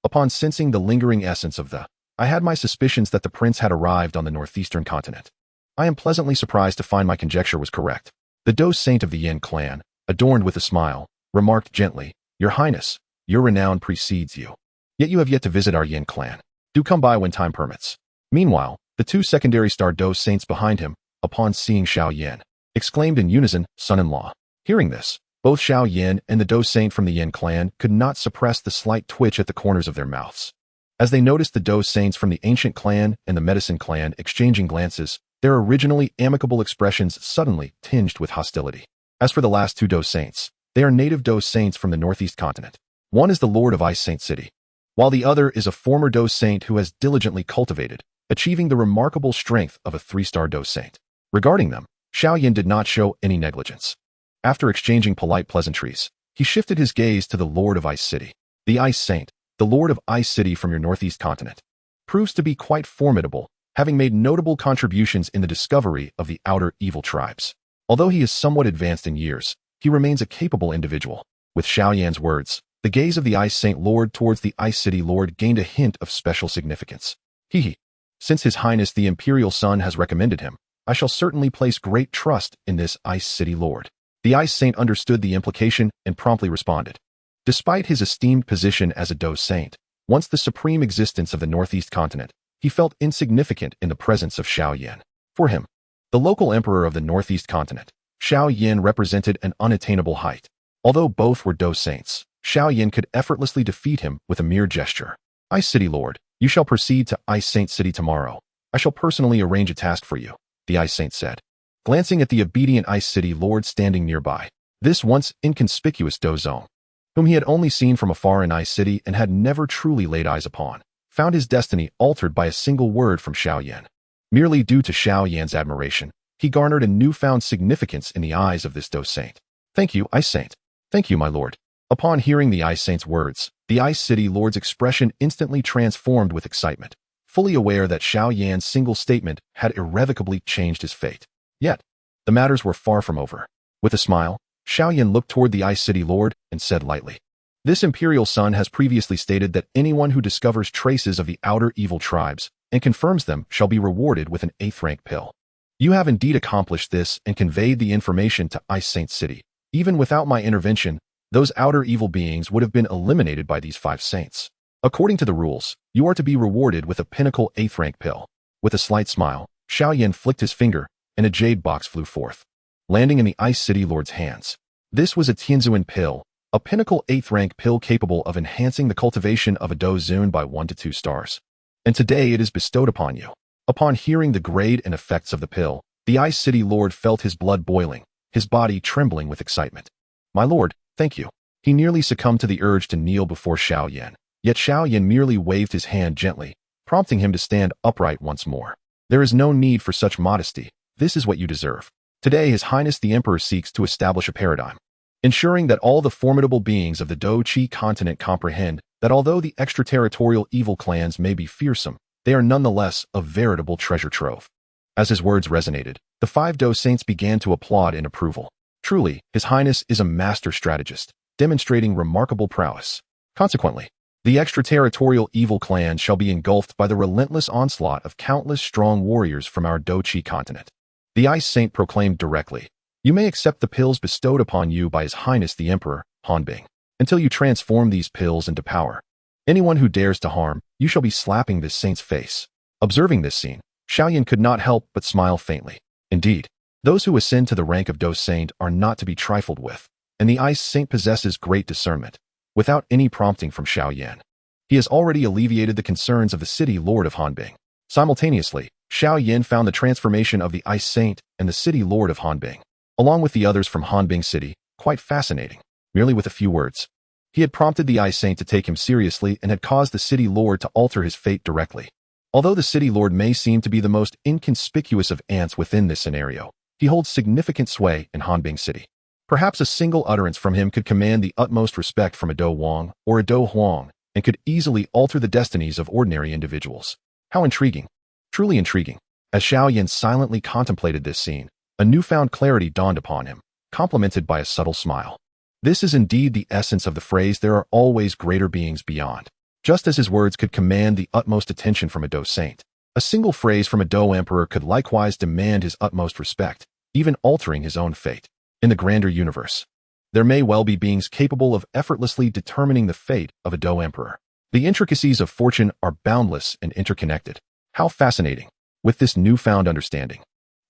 Upon sensing the lingering essence of I had my suspicions that the prince had arrived on the northeastern continent. I am pleasantly surprised to find my conjecture was correct. The Dou Saint of the Yan clan, adorned with a smile, remarked gently, Your Highness, your renown precedes you. Yet you have yet to visit our Yan clan. Do come by when time permits. Meanwhile, the 2 secondary star Dou Saints behind him, upon seeing Xiao Yan, exclaimed in unison, Son-in-law. Hearing this, both Xiao Yan and the Dou Saint from the Yan clan could not suppress the slight twitch at the corners of their mouths. As they noticed the Dou Saints from the ancient clan and the medicine clan exchanging glances, their originally amicable expressions suddenly tinged with hostility. As for the last 2 Dou Saints, they are native Dou Saints from the northeast continent. One is the Lord of Ice Saint City, while the other is a former Dou Saint who has diligently cultivated, achieving the remarkable strength of a 3-star Dou Saint. Regarding them, Xiao Yan did not show any negligence. After exchanging polite pleasantries, He shifted his gaze to the Lord of Ice City. The Ice Saint, the Lord of Ice City from your northeast continent, proves to be quite formidable, having made notable contributions in the discovery of the outer evil tribes. Although he is somewhat advanced in years, he remains a capable individual. With Xiao Yan's words, the gaze of the Ice Saint Lord towards the Ice City Lord gained a hint of special significance. Since His Highness the Imperial Sun has recommended him, I shall certainly place great trust in this Ice City Lord. The Ice Saint understood the implication and promptly responded. Despite his esteemed position as a Dou Saint, once the supreme existence of the Northeast continent, he felt insignificant in the presence of Xiao Yan. For him, the local emperor of the Northeast continent, Xiao Yan represented an unattainable height. Although both were Dou Saints, Xiao Yan could effortlessly defeat him with a mere gesture. Ice City Lord, you shall proceed to Ice Saint City tomorrow. I shall personally arrange a task for you, the Ice Saint said, glancing at the obedient Ice City Lord standing nearby. This once inconspicuous Dou Zong, whom he had only seen from afar in Ice City and had never truly laid eyes upon, found his destiny altered by a single word from Xiao Yan. Merely due to Xiao Yan's admiration, he garnered a newfound significance in the eyes of this Dou Saint. Thank you, Ice Saint. Thank you, my lord. Upon hearing the Ice Saint's words, the Ice City Lord's expression instantly transformed with excitement, fully aware that Xiao Yan's single statement had irrevocably changed his fate. Yet, the matters were far from over. With a smile, Xiao Yan looked toward the Ice City Lord and said lightly, "This Imperial Sun has previously stated that anyone who discovers traces of the outer evil tribes and confirms them shall be rewarded with an 8th rank pill. You have indeed accomplished this and conveyed the information to Ice Saint City. Even without my intervention, those outer evil beings would have been eliminated by these 5 saints. According to the rules, you are to be rewarded with a pinnacle 8th rank pill." With a slight smile, Xiao Yan flicked his finger, and a jade box flew forth, landing in the Ice City Lord's hands. This was a Tianzuan pill, a pinnacle 8th rank pill capable of enhancing the cultivation of a Dou Zun by 1 to 2 stars. And today it is bestowed upon you. Upon hearing the grade and effects of the pill, the Ice City Lord felt his blood boiling, his body trembling with excitement. "My lord, thank you." He nearly succumbed to the urge to kneel before Xiao Yan, yet Xiao Yan merely waved his hand gently, prompting him to stand upright once more. "There is no need for such modesty. This is what you deserve. Today His Highness the Emperor seeks to establish a paradigm, ensuring that all the formidable beings of the Dou Qi continent comprehend that although the extraterritorial evil clans may be fearsome, they are nonetheless a veritable treasure trove." As his words resonated, the 5 Dou Saints began to applaud in approval. Truly, His Highness is a master strategist, demonstrating remarkable prowess. Consequently, the extraterritorial evil clan shall be engulfed by the relentless onslaught of countless strong warriors from our Dou Qi continent. The Ice Saint proclaimed directly, "You may accept the pills bestowed upon you by His Highness the Emperor, Hanbing, until you transform these pills into power. Anyone who dares to harm, you shall be slapping this saint's face." Observing this scene, Xiao Yan could not help but smile faintly. Indeed, those who ascend to the rank of Dou Saint are not to be trifled with, and the Ice Saint possesses great discernment. Without any prompting from Xiao Yan, he has already alleviated the concerns of the City Lord of Hanbing. Simultaneously, Xiao Yan found the transformation of the Ice Saint and the City Lord of Hanbing, along with the others from Hanbing City, quite fascinating. Merely with a few words, he had prompted the Ice Saint to take him seriously and had caused the City Lord to alter his fate directly. Although the City Lord may seem to be the most inconspicuous of ants within this scenario, he holds significant sway in Hanbing City. Perhaps a single utterance from him could command the utmost respect from a Dou Wang or a Dou Huang, and could easily alter the destinies of ordinary individuals. How intriguing. Truly intriguing. As Xiao Yan silently contemplated this scene, a newfound clarity dawned upon him, complemented by a subtle smile. This is indeed the essence of the phrase, "There are always greater beings beyond." Just as his words could command the utmost attention from a Dou Saint, a single phrase from a Dou Emperor could likewise demand his utmost respect, even altering his own fate. In the grander universe, there may well be beings capable of effortlessly determining the fate of a Dou Emperor. The intricacies of fortune are boundless and interconnected. How fascinating. With this newfound understanding,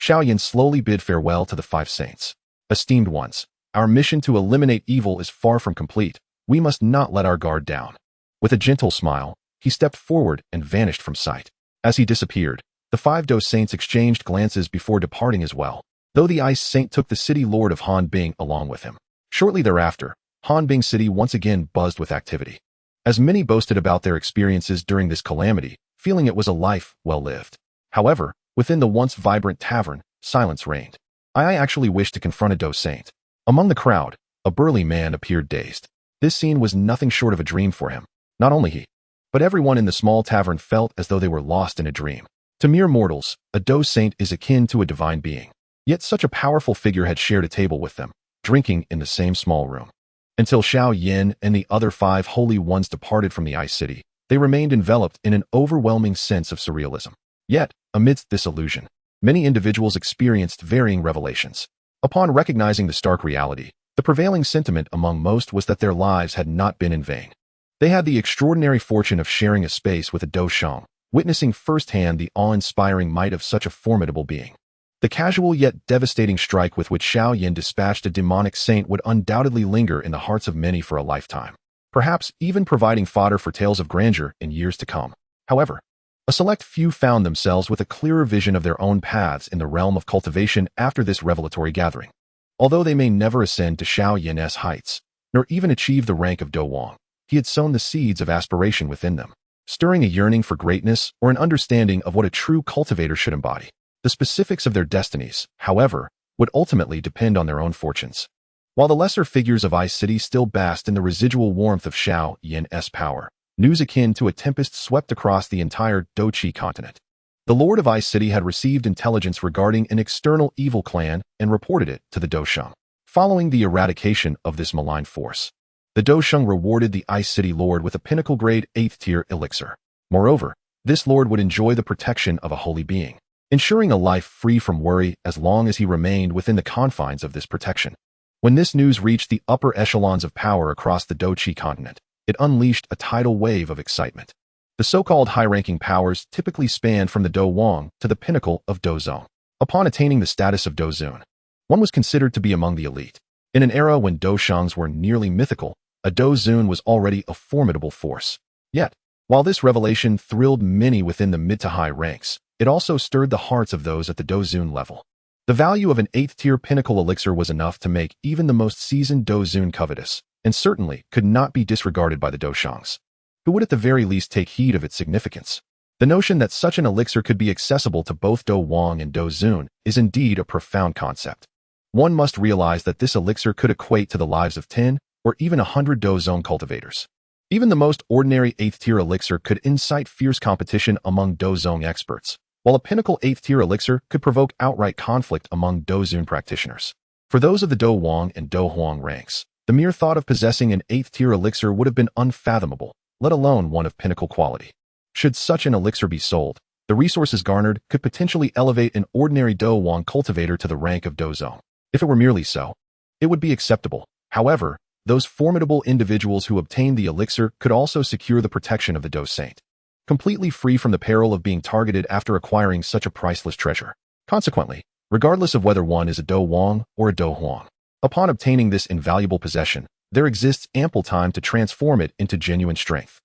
Xiao Yan slowly bid farewell to the 5 saints. "Esteemed ones, our mission to eliminate evil is far from complete. We must not let our guard down." With a gentle smile, he stepped forward and vanished from sight. As he disappeared, the 5 Dou Saints exchanged glances before departing as well, though the Ice Saint took the City Lord of Hanbing along with him. Shortly thereafter, Hanbing City once again buzzed with activity, as many boasted about their experiences during this calamity, feeling it was a life well lived. However, within the once vibrant tavern, silence reigned. I actually wish to confront a Dou Saint. Among the crowd, a burly man appeared dazed. This scene was nothing short of a dream for him. Not only he, but everyone in the small tavern felt as though they were lost in a dream. To mere mortals, a Dou saint is akin to a divine being. Yet such a powerful figure had shared a table with them, drinking in the same small room. Until Xiao Yan and the other 5 holy ones departed from the Ice City, they remained enveloped in an overwhelming sense of surrealism. Yet, amidst this illusion, many individuals experienced varying revelations. Upon recognizing the stark reality, the prevailing sentiment among most was that their lives had not been in vain. They had the extraordinary fortune of sharing a space with a Dou Shang, witnessing firsthand the awe-inspiring might of such a formidable being. The casual yet devastating strike with which Xiao Yan dispatched a demonic saint would undoubtedly linger in the hearts of many for a lifetime, perhaps even providing fodder for tales of grandeur in years to come. However, a select few found themselves with a clearer vision of their own paths in the realm of cultivation after this revelatory gathering. Although they may never ascend to Xiao Yan's heights, nor even achieve the rank of Dou Wang, he had sown the seeds of aspiration within them, stirring a yearning for greatness or an understanding of what a true cultivator should embody. The specifics of their destinies, however, would ultimately depend on their own fortunes. While the lesser figures of Ice City still basked in the residual warmth of Xiao Yan's power, news akin to a tempest swept across the entire Douqi continent. The Lord of Ice City had received intelligence regarding an external evil clan and reported it to the Dou Shang. Following the eradication of this malign force, the Dou Shang rewarded the Ice City Lord with a pinnacle-grade 8th-tier elixir. Moreover, this lord would enjoy the protection of a holy being, ensuring a life free from worry as long as he remained within the confines of this protection. When this news reached the upper echelons of power across the Douqi continent, it unleashed a tidal wave of excitement. The so-called high-ranking powers typically spanned from the Dou Wang to the pinnacle of Dou Zong. Upon attaining the status of Dou Zun, one was considered to be among the elite. In an era when Dou Shangs were nearly mythical, a Dou Zun was already a formidable force. Yet, while this revelation thrilled many within the mid-to-high ranks, it also stirred the hearts of those at the Dou Zun level. The value of an 8th-tier pinnacle elixir was enough to make even the most seasoned Dou Zun covetous, and certainly could not be disregarded by the Dou Shangs, who would at the very least take heed of its significance. The notion that such an elixir could be accessible to both Dou Wang and Dou Zun is indeed a profound concept. One must realize that this elixir could equate to the lives of 10 or even 100 Dou Zong cultivators. Even the most ordinary 8th-tier elixir could incite fierce competition among Dou Zong experts, while a pinnacle 8th-tier elixir could provoke outright conflict among Dou Zun practitioners. For those of the Dou Wang and Dou Huang ranks, the mere thought of possessing an 8th-tier elixir would have been unfathomable, let alone one of pinnacle quality. Should such an elixir be sold, the resources garnered could potentially elevate an ordinary Dou Wang cultivator to the rank of Dou Zong. If it were merely so, it would be acceptable. However, those formidable individuals who obtained the elixir could also secure the protection of the Dou Saint, completely free from the peril of being targeted after acquiring such a priceless treasure. Consequently, regardless of whether one is a Dou Wang or a Dou Huang, upon obtaining this invaluable possession, there exists ample time to transform it into genuine strength.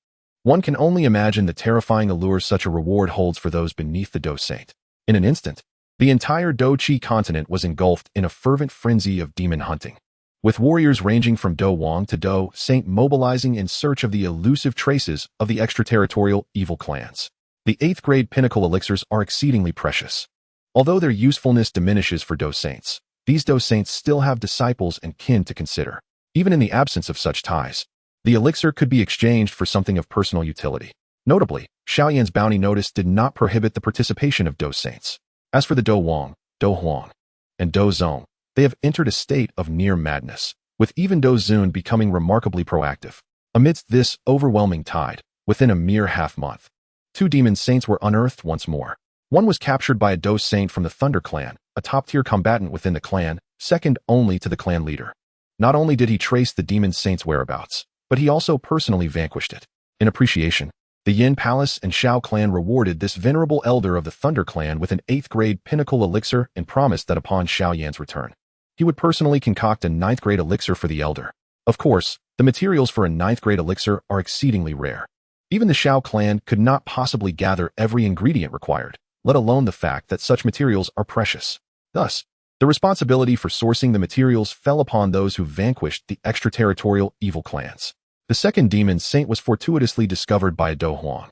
One can only imagine the terrifying allure such a reward holds for those beneath the Dou Saint. In an instant, the entire Douqi continent was engulfed in a fervent frenzy of demon hunting, with warriors ranging from Dou Wang to Dou Saint mobilizing in search of the elusive traces of the extraterritorial evil clans. The 8th-grade pinnacle elixirs are exceedingly precious. Although their usefulness diminishes for Dou Saints, these Dou Saints still have disciples and kin to consider. Even in the absence of such ties, the elixir could be exchanged for something of personal utility. Notably, Xiao Yan's bounty notice did not prohibit the participation of Dou Saints. As for the Dou Wang, Dou Huang, and Dou Zong, they have entered a state of near madness, with even Dou Zun becoming remarkably proactive. Amidst this overwhelming tide, within a mere half-month, 2 demon saints were unearthed once more. One was captured by a Dou Saint from the Thunder Clan, a top-tier combatant within the clan, second only to the clan leader. Not only did he trace the demon saint's whereabouts, but he also personally vanquished it. In appreciation, the Yin Palace and Xiao clan rewarded this venerable elder of the Thunder Clan with an 8th-grade pinnacle elixir and promised that upon Xiao Yan's return, he would personally concoct a 9th-grade elixir for the elder. Of course, the materials for a 9th-grade elixir are exceedingly rare. Even the Xiao clan could not possibly gather every ingredient required, let alone the fact that such materials are precious. Thus, the responsibility for sourcing the materials fell upon those who vanquished the extraterritorial evil clans. The second demon saint was fortuitously discovered by a Dou Huang.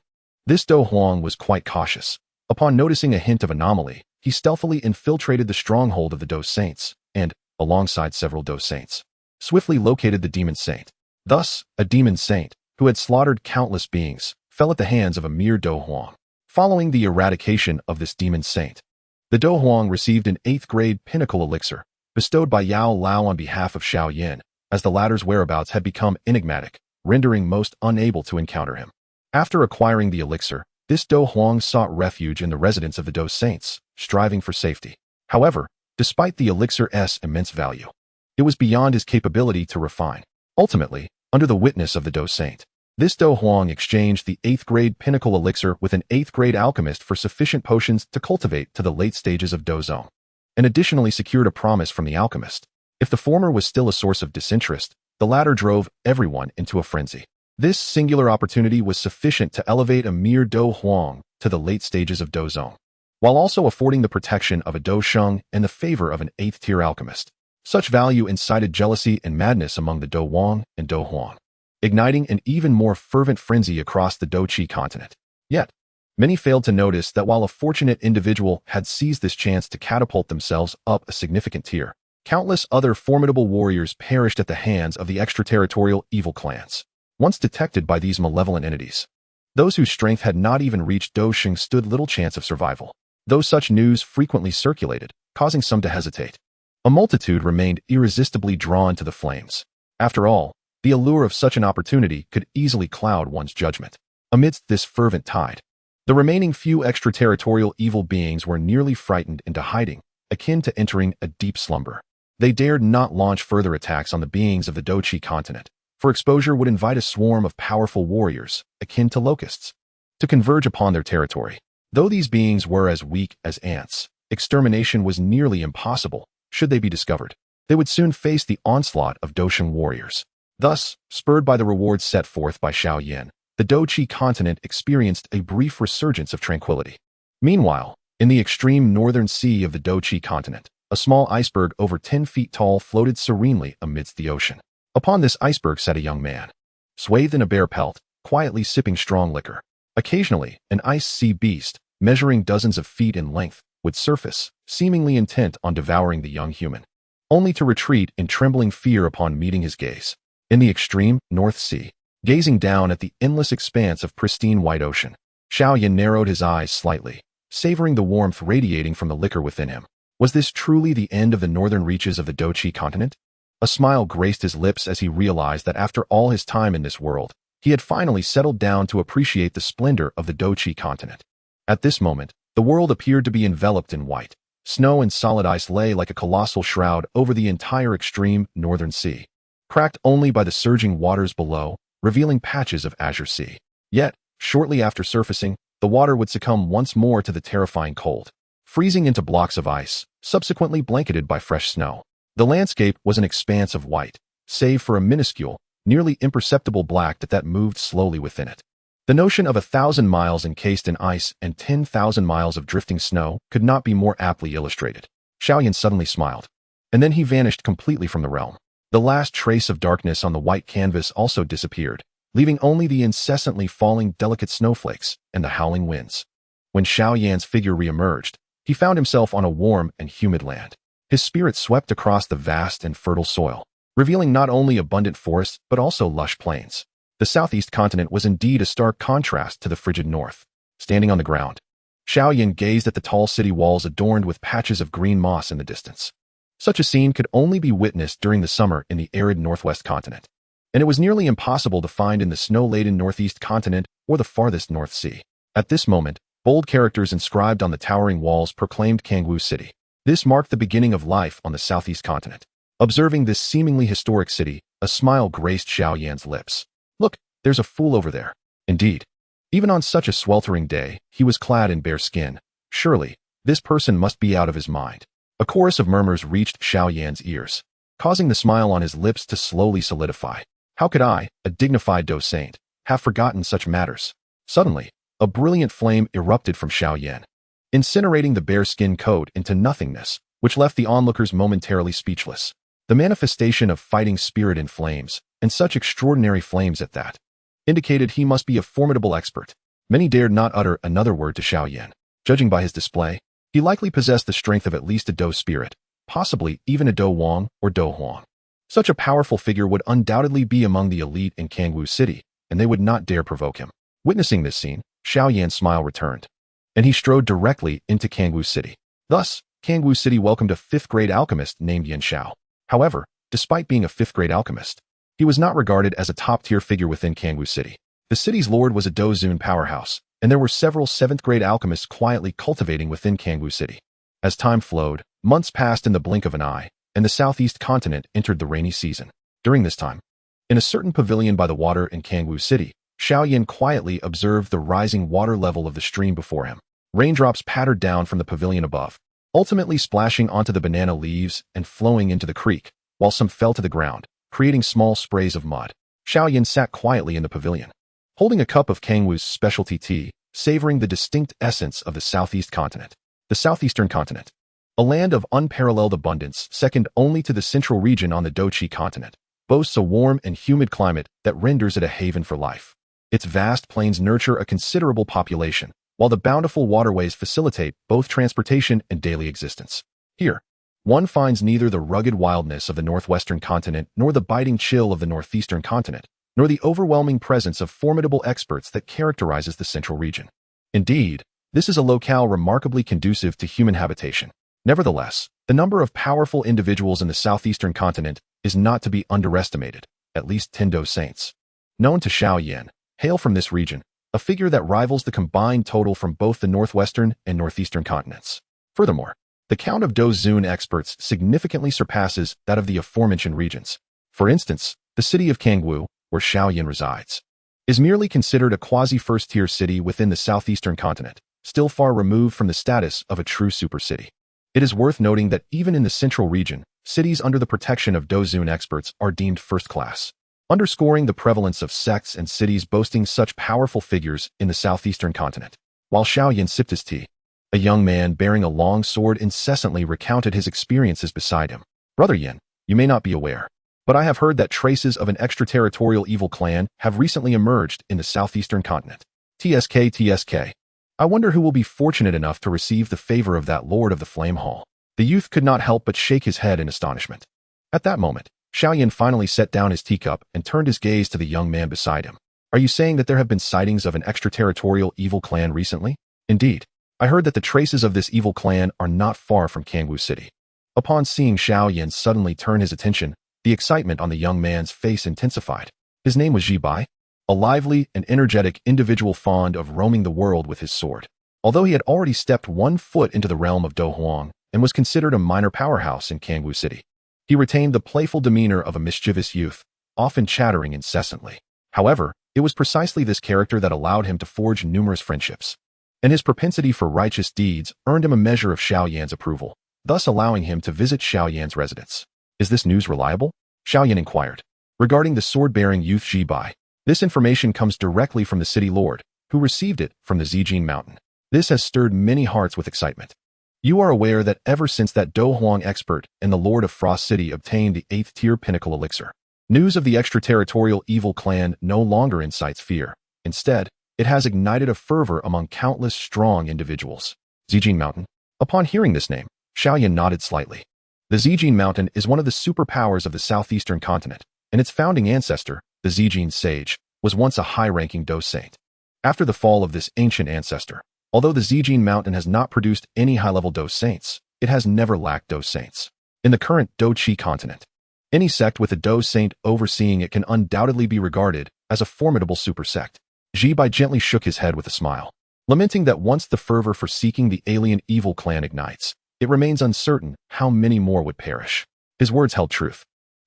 This Dou Huang was quite cautious. Upon noticing a hint of anomaly, he stealthily infiltrated the stronghold of the Dou Saints, and, alongside several Dou Saints, swiftly located the demon saint. Thus, a demon saint, who had slaughtered countless beings, fell at the hands of a mere Dou Huang. Following the eradication of this demon saint, the Dou Huang received an 8th grade pinnacle elixir, bestowed by Yao Lao on behalf of Xiao Yan, as the latter's whereabouts had become enigmatic, rendering most unable to encounter him. After acquiring the elixir, this Dou Huang sought refuge in the residence of the Dou Saints, striving for safety. However, despite the elixir's immense value, it was beyond his capability to refine. Ultimately, under the witness of the Dou Saint, this Dou Huang exchanged the 8th grade pinnacle elixir with an 8th grade alchemist for sufficient potions to cultivate to the late stages of Dou Zone, and additionally secured a promise from the alchemist. If the former was still a source of disinterest, the latter drove everyone into a frenzy. This singular opportunity was sufficient to elevate a mere Dou Huang to the late stages of Dou Zone, while also affording the protection of a Dou Sheng and the favor of an 8th-tier alchemist. Such value incited jealousy and madness among the Dou Wang and Dou Huang, igniting an even more fervent frenzy across the Dou Qi continent. Yet, many failed to notice that while a fortunate individual had seized this chance to catapult themselves up a significant tier, countless other formidable warriors perished at the hands of the extraterritorial evil clans. Once detected by these malevolent entities, those whose strength had not even reached Dou Sheng stood little chance of survival, though such news frequently circulated, causing some to hesitate. A multitude remained irresistibly drawn to the flames. After all, the allure of such an opportunity could easily cloud one's judgment. Amidst this fervent tide, the remaining few extraterritorial evil beings were nearly frightened into hiding, akin to entering a deep slumber. They dared not launch further attacks on the beings of the Dou Qi continent, for exposure would invite a swarm of powerful warriors, akin to locusts, to converge upon their territory. Though these beings were as weak as ants, extermination was nearly impossible should they be discovered. They would soon face the onslaught of Dou Sheng warriors. Thus, spurred by the rewards set forth by Xiao Yan, the Dou Qi continent experienced a brief resurgence of tranquility. Meanwhile, in the extreme northern sea of the Dou Qi continent, a small iceberg over 10 feet tall floated serenely amidst the ocean. Upon this iceberg sat a young man, swathed in a bear pelt, quietly sipping strong liquor. Occasionally, an ice sea beast, measuring dozens of feet in length, would surface, seemingly intent on devouring the young human, only to retreat in trembling fear upon meeting his gaze. In the extreme North Sea, gazing down at the endless expanse of pristine white ocean, Xiao Yan narrowed his eyes slightly, savoring the warmth radiating from the liquor within him. Was this truly the end of the northern reaches of the Dou Qi continent? A smile graced his lips as he realized that after all his time in this world, he had finally settled down to appreciate the splendor of the Dou Qi continent. At this moment, the world appeared to be enveloped in white. Snow and solid ice lay like a colossal shroud over the entire extreme northern sea, cracked only by the surging waters below, revealing patches of azure sea. Yet, shortly after surfacing, the water would succumb once more to the terrifying cold, freezing into blocks of ice, subsequently blanketed by fresh snow. The landscape was an expanse of white, save for a minuscule, nearly imperceptible black that moved slowly within it. The notion of 1,000 miles encased in ice and 10,000 miles of drifting snow could not be more aptly illustrated. Xiao Yan suddenly smiled, and then he vanished completely from the realm. The last trace of darkness on the white canvas also disappeared, leaving only the incessantly falling delicate snowflakes and the howling winds. When Xiao Yan's figure reemerged, he found himself on a warm and humid land. His spirit swept across the vast and fertile soil, revealing not only abundant forests but also lush plains. The southeast continent was indeed a stark contrast to the frigid north. Standing on the ground, Xiao Yan gazed at the tall city walls adorned with patches of green moss in the distance. Such a scene could only be witnessed during the summer in the arid northwest continent, and it was nearly impossible to find in the snow-laden northeast continent or the farthest North Sea. At this moment, bold characters inscribed on the towering walls proclaimed Kangwu City. This marked the beginning of life on the southeast continent. Observing this seemingly historic city, a smile graced Xiao Yan's lips. Look, there's a fool over there. Indeed, even on such a sweltering day, he was clad in bare skin. Surely, this person must be out of his mind. A chorus of murmurs reached Xiao Yan's ears, causing the smile on his lips to slowly solidify. How could I, a dignified Dou Saint, have forgotten such matters? Suddenly, a brilliant flame erupted from Xiao Yan, incinerating the bare-skin coat into nothingness, which left the onlookers momentarily speechless. The manifestation of fighting spirit in flames, and such extraordinary flames at that, indicated he must be a formidable expert. Many dared not utter another word to Xiao Yan. Judging by his display, he likely possessed the strength of at least a Dou spirit, possibly even a Dou Wang or Dou Huang. Such a powerful figure would undoubtedly be among the elite in Kangwu City, and they would not dare provoke him. Witnessing this scene, Xiao Yan's smile returned, and he strode directly into Kangwu City. Thus, Kangwu City welcomed a 5th-grade alchemist named Yan Xiao. However, despite being a 5th-grade alchemist, he was not regarded as a top-tier figure within Kangwu City. The city's lord was a Dou Zun powerhouse, and there were several 7th-grade alchemists quietly cultivating within Kangwu City. As time flowed, months passed in the blink of an eye, and the southeast continent entered the rainy season. During this time, in a certain pavilion by the water in Kangwu City, Xiao Yan quietly observed the rising water level of the stream before him. Raindrops pattered down from the pavilion above, ultimately splashing onto the banana leaves and flowing into the creek, while some fell to the ground, creating small sprays of mud. Xiao Yan sat quietly in the pavilion, holding a cup of Kangwu's specialty tea, savoring the distinct essence of the southeast continent. The southeastern continent, a land of unparalleled abundance, second only to the central region on the Douqi continent, boasts a warm and humid climate that renders it a haven for life. Its vast plains nurture a considerable population, while the bountiful waterways facilitate both transportation and daily existence. Here, one finds neither the rugged wildness of the northwestern continent nor the biting chill of the northeastern continent, nor the overwhelming presence of formidable experts that characterizes the central region. Indeed, this is a locale remarkably conducive to human habitation. Nevertheless, the number of powerful individuals in the southeastern continent is not to be underestimated. At least 10 Dou saints, known to Xiao Yan, hail from this region, a figure that rivals the combined total from both the northwestern and northeastern continents. Furthermore, the count of Dou Zun experts significantly surpasses that of the aforementioned regions. For instance, the city of Kangwu, where Xiao Yan resides, is merely considered a quasi-first-tier city within the southeastern continent, still far removed from the status of a true super city. It is worth noting that even in the central region, cities under the protection of Dou Zun experts are deemed first class, underscoring the prevalence of sects and cities boasting such powerful figures in the southeastern continent. While Xiao Yan sipped his tea, a young man bearing a long sword incessantly recounted his experiences beside him. Brother Yan, you may not be aware, but I have heard that traces of an extraterritorial evil clan have recently emerged in the southeastern continent. TSK. I wonder who will be fortunate enough to receive the favor of that Lord of the Flame Hall. The youth could not help but shake his head in astonishment. At that moment, Xiao Yan finally set down his teacup and turned his gaze to the young man beside him. Are you saying that there have been sightings of an extraterritorial evil clan recently? Indeed, I heard that the traces of this evil clan are not far from Kangwu City. Upon seeing Xiao Yan suddenly turn his attention, the excitement on the young man's face intensified. His name was Zhibai, a lively and energetic individual fond of roaming the world with his sword. Although he had already stepped 1 foot into the realm of Dou Huang and was considered a minor powerhouse in Kangwu City, he retained the playful demeanor of a mischievous youth, often chattering incessantly. However, it was precisely this character that allowed him to forge numerous friendships, and his propensity for righteous deeds earned him a measure of Xiao Yan's approval, thus allowing him to visit Xiao Yan's residence. Is this news reliable? Xiao Yan inquired. Regarding the sword-bearing youth Zhibai, this information comes directly from the city lord, who received it from the Zijin mountain. This has stirred many hearts with excitement. You are aware that ever since that Dou Huang expert and the Lord of Frost City obtained the 8th-tier pinnacle elixir, news of the extraterritorial evil clan no longer incites fear. Instead, it has ignited a fervor among countless strong individuals. Zijin Mountain. Upon hearing this name, Xiao Yan nodded slightly. The Zijin Mountain is one of the superpowers of the southeastern continent, and its founding ancestor, the Zijin Sage, was once a high-ranking Dou saint. After the fall of this ancient ancestor, although the Zijin Mountain has not produced any high-level Dou saints, it has never lacked Dou saints. In the current Douqi continent, any sect with a Dou saint overseeing it can undoubtedly be regarded as a formidable super sect. Zhibai gently shook his head with a smile, lamenting that once the fervor for seeking the alien evil clan ignites, it remains uncertain how many more would perish. His words held truth.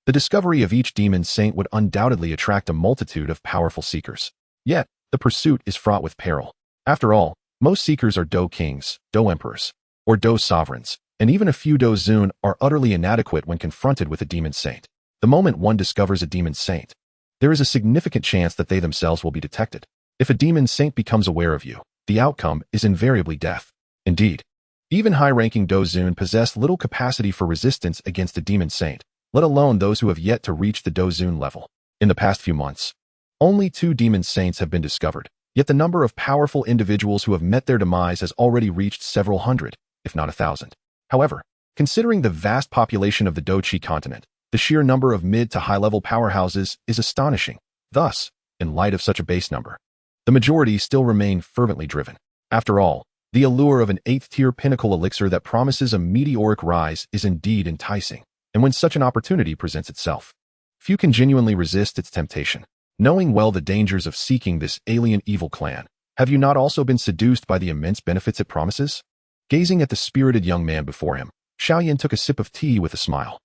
The discovery of each demon saint would undoubtedly attract a multitude of powerful seekers. Yet, the pursuit is fraught with peril. After all, most seekers are Dou kings, Dou emperors, or Dou sovereigns, and even a few Dou Zun are utterly inadequate when confronted with a demon saint. The moment one discovers a demon saint, there is a significant chance that they themselves will be detected. If a demon saint becomes aware of you, the outcome is invariably death. Indeed, even high-ranking Dou Zun possess little capacity for resistance against a demon saint, let alone those who have yet to reach the Dou Zun level. In the past few months, only 2 demon saints have been discovered, yet the number of powerful individuals who have met their demise has already reached several hundred, if not 1,000. However, considering the vast population of the Douqi continent, The sheer number of mid to high-level powerhouses is astonishing. Thus, in light of such a base number, the majority still remain fervently driven. After all, the allure of an 8th-tier pinnacle elixir that promises a meteoric rise is indeed enticing, and when such an opportunity presents itself, few can genuinely resist its temptation. Knowing well the dangers of seeking this alien evil clan, have you not also been seduced by the immense benefits it promises? Gazing at the spirited young man before him, Xiao Yan took a sip of tea with a smile.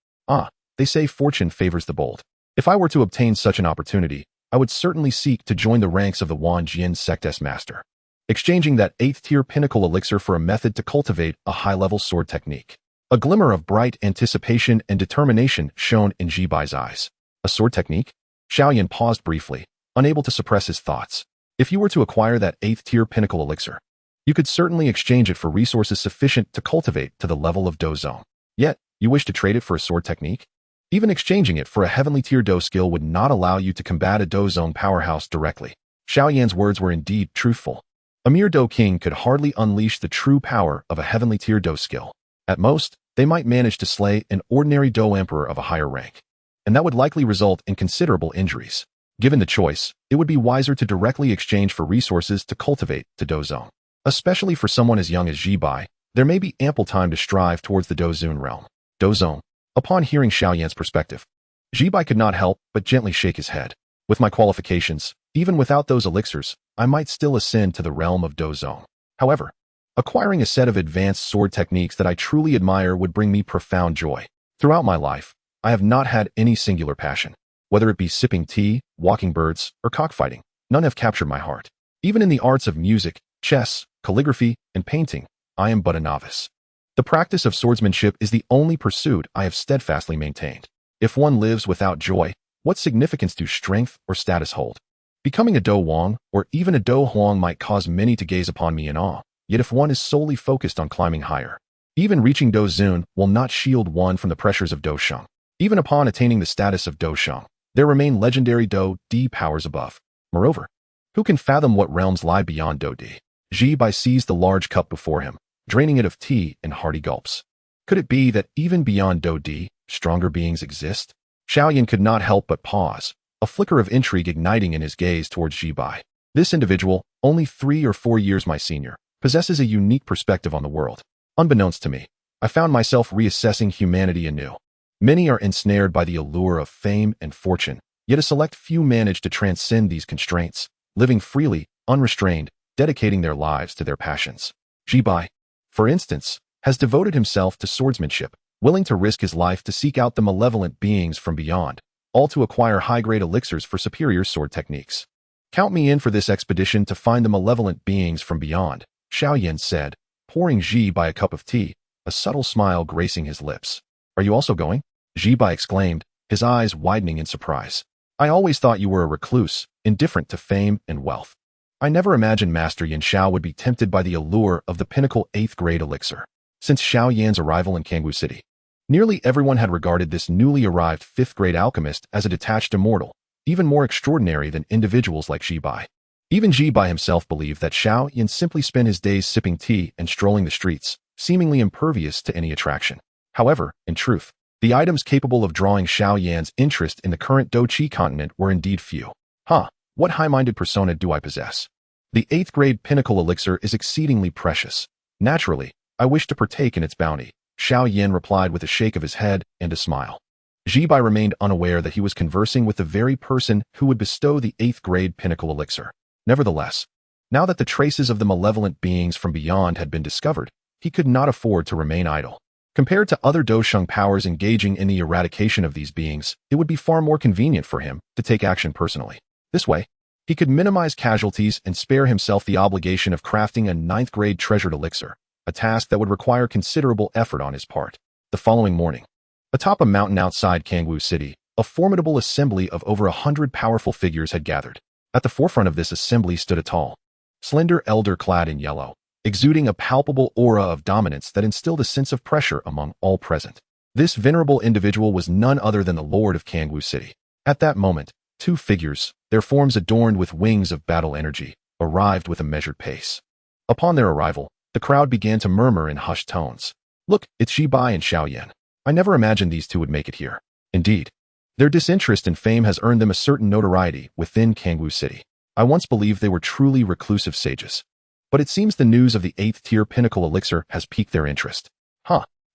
They say fortune favors the bold. If I were to obtain such an opportunity, I would certainly seek to join the ranks of the Wanjian Sect's master, exchanging that 8th-tier pinnacle elixir for a method to cultivate a high-level sword technique. A glimmer of bright anticipation and determination shone in Jibai's eyes. A sword technique? Xiao Yan paused briefly, unable to suppress his thoughts. If you were to acquire that 8th-tier pinnacle elixir, you could certainly exchange it for resources sufficient to cultivate to the level of Dou Zone. Yet, you wish to trade it for a sword technique? Even exchanging it for a heavenly tier Dou skill would not allow you to combat a Dou Zone powerhouse directly. Xiao Yan's words were indeed truthful. A mere Dou king could hardly unleash the true power of a heavenly tier Dou skill. At most, they might manage to slay an ordinary Dou Emperor of a higher rank, and that would likely result in considerable injuries. Given the choice, it would be wiser to directly exchange for resources to cultivate to Dou Zone. Especially for someone as young as Jibai, there may be ample time to strive towards the Dou Zone realm. Dou Zone. Upon hearing Xiao Yan's perspective, Jibai could not help but gently shake his head. With my qualifications, even without those elixirs, I might still ascend to the realm of Dou Zone. However, acquiring a set of advanced sword techniques that I truly admire would bring me profound joy. Throughout my life, I have not had any singular passion. Whether it be sipping tea, walking birds, or cockfighting, none have captured my heart. Even in the arts of music, chess, calligraphy, and painting, I am but a novice. The practice of swordsmanship is the only pursuit I have steadfastly maintained. If one lives without joy, what significance do strength or status hold? Becoming a Dou Wang or even a Dou Huang might cause many to gaze upon me in awe, yet if one is solely focused on climbing higher, even reaching Dou Zun will not shield one from the pressures of Dou Sheng. Even upon attaining the status of Dou Sheng, there remain legendary Dou Di powers above. Moreover, who can fathom what realms lie beyond Dou Di? Jibai seized the large cup before him, draining it of tea in hearty gulps. Could it be that even beyond Dou Di, stronger beings exist? Xiao Yan could not help but pause, a flicker of intrigue igniting in his gaze towards Jibai. This individual, only 3 or 4 years my senior, possesses a unique perspective on the world. Unbeknownst to me, I found myself reassessing humanity anew. Many are ensnared by the allure of fame and fortune, yet a select few manage to transcend these constraints, living freely, unrestrained, dedicating their lives to their passions. Jibai, for instance, has devoted himself to swordsmanship, willing to risk his life to seek out the malevolent beings from beyond, all to acquire high-grade elixirs for superior sword techniques. Count me in for this expedition to find the malevolent beings from beyond, Xiao Yan said, pouring Jibai a cup of tea, a subtle smile gracing his lips. Are you also going? Jibai exclaimed, his eyes widening in surprise. I always thought you were a recluse, indifferent to fame and wealth. I never imagined Master Yan Xiao would be tempted by the allure of the pinnacle 8th grade elixir. Since Xiao Yan's arrival in Kangwu City, nearly everyone had regarded this newly arrived 5th grade alchemist as a detached immortal, even more extraordinary than individuals like Jibai. Even Jibai himself believed that Xiao Yan simply spent his days sipping tea and strolling the streets, seemingly impervious to any attraction. However, in truth, the items capable of drawing Xiao Yan's interest in the current Dou Qi continent were indeed few. What high-minded persona do I possess? The 8th grade pinnacle elixir is exceedingly precious. Naturally, I wish to partake in its bounty, Xiao Yan replied with a shake of his head and a smile. Jibai remained unaware that he was conversing with the very person who would bestow the 8th grade pinnacle elixir. Nevertheless, now that the traces of the malevolent beings from beyond had been discovered, he could not afford to remain idle. Compared to other Dou Sheng powers engaging in the eradication of these beings, it would be far more convenient for him to take action personally. This way, he could minimize casualties and spare himself the obligation of crafting a 9th grade treasured elixir, a task that would require considerable effort on his part. The following morning, atop a mountain outside Kangwu City, a formidable assembly of over 100 powerful figures had gathered. At the forefront of this assembly stood a tall, slender elder clad in yellow, exuding a palpable aura of dominance that instilled a sense of pressure among all present. This venerable individual was none other than the Lord of Kangwu City. At that moment, 2 figures, their forms adorned with wings of battle energy, arrived with a measured pace. Upon their arrival, the crowd began to murmur in hushed tones. Look, it's Jibai and Xiao Yan. I never imagined these two would make it here. Indeed, their disinterest in fame has earned them a certain notoriety within Kangwu City. I once believed they were truly reclusive sages. But it seems the news of the 8th tier pinnacle elixir has piqued their interest.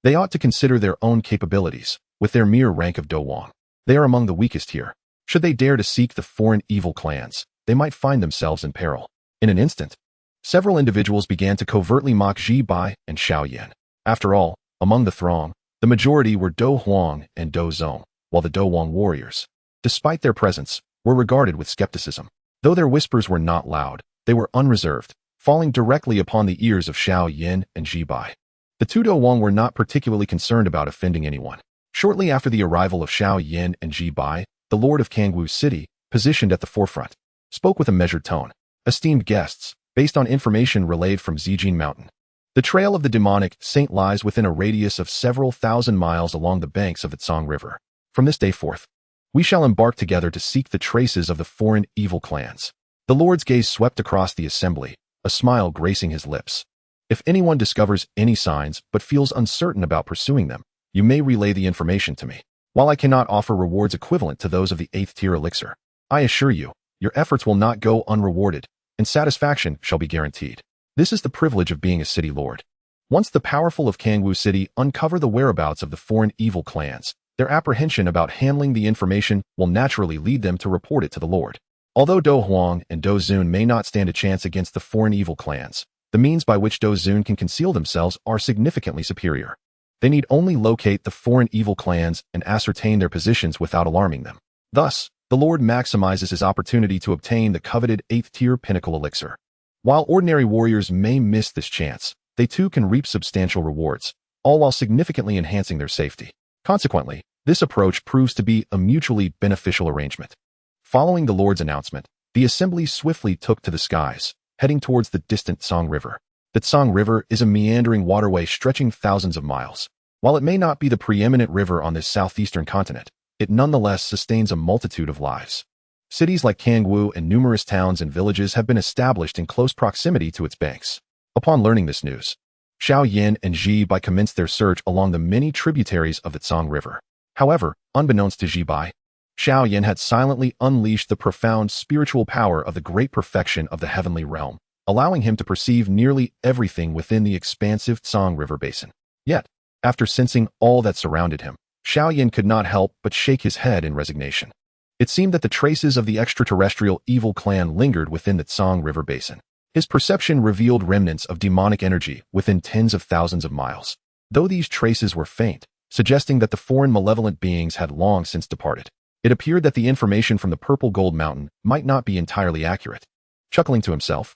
They ought to consider their own capabilities. With their mere rank of Dou Wang, they are among the weakest here. Should they dare to seek the foreign evil clans, they might find themselves in peril. In an instant, several individuals began to covertly mock Ji Bai and Xiao Yan. After all, among the throng, the majority were Dou Huang and Dou Zong, while the Dou Wang warriors, despite their presence, were regarded with skepticism. Though their whispers were not loud, they were unreserved, falling directly upon the ears of Xiao Yan and Ji Bai. The two Dou Wang were not particularly concerned about offending anyone. Shortly after the arrival of Xiao Yan and Ji Bai, the Lord of Kangwu City, positioned at the forefront, spoke with a measured tone. Esteemed guests, based on information relayed from Zijin Mountain, the trail of the demonic saint lies within a radius of several thousand miles along the banks of the Tsang River. From this day forth, we shall embark together to seek the traces of the foreign evil clans. The Lord's gaze swept across the assembly, a smile gracing his lips. If anyone discovers any signs but feels uncertain about pursuing them, you may relay the information to me. While I cannot offer rewards equivalent to those of the 8th tier elixir, I assure you, your efforts will not go unrewarded, and satisfaction shall be guaranteed. This is the privilege of being a city lord. Once the powerful of Kangwu City uncover the whereabouts of the foreign evil clans, their apprehension about handling the information will naturally lead them to report it to the Lord. Although Dou Huang and Dou Zun may not stand a chance against the foreign evil clans, the means by which Dou Zun can conceal themselves are significantly superior. They need only locate the foreign evil clans and ascertain their positions without alarming them. Thus, the Lord maximizes his opportunity to obtain the coveted 8th tier pinnacle elixir. While ordinary warriors may miss this chance, they too can reap substantial rewards, all while significantly enhancing their safety. Consequently, this approach proves to be a mutually beneficial arrangement. Following the Lord's announcement, the assembly swiftly took to the skies, heading towards the distant Tsang River. The Tsang River is a meandering waterway stretching thousands of miles. While it may not be the preeminent river on this southeastern continent, it nonetheless sustains a multitude of lives. Cities like Kangwu and numerous towns and villages have been established in close proximity to its banks. Upon learning this news, Xiao Yan and Ji Bai commenced their search along the many tributaries of the Tsang River. However, unbeknownst to Ji Bai, Xiao Yan had silently unleashed the profound spiritual power of the great perfection of the heavenly realm, allowing him to perceive nearly everything within the expansive Tsang River basin. Yet, after sensing all that surrounded him, Xiao Yan could not help but shake his head in resignation. It seemed that the traces of the extraterrestrial evil clan lingered within the Tsang River basin. His perception revealed remnants of demonic energy within tens of thousands of miles, though these traces were faint, suggesting that the foreign malevolent beings had long since departed. It appeared that the information from the Purple Gold Mountain might not be entirely accurate. Chuckling to himself,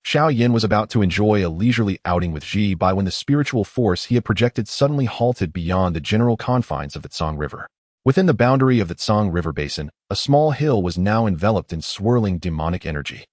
Xiao Yan was about to enjoy a leisurely outing with Ji Bai when the spiritual force he had projected suddenly halted beyond the general confines of the Tsang River. Within the boundary of the Tsang River basin, a small hill was now enveloped in swirling demonic energy.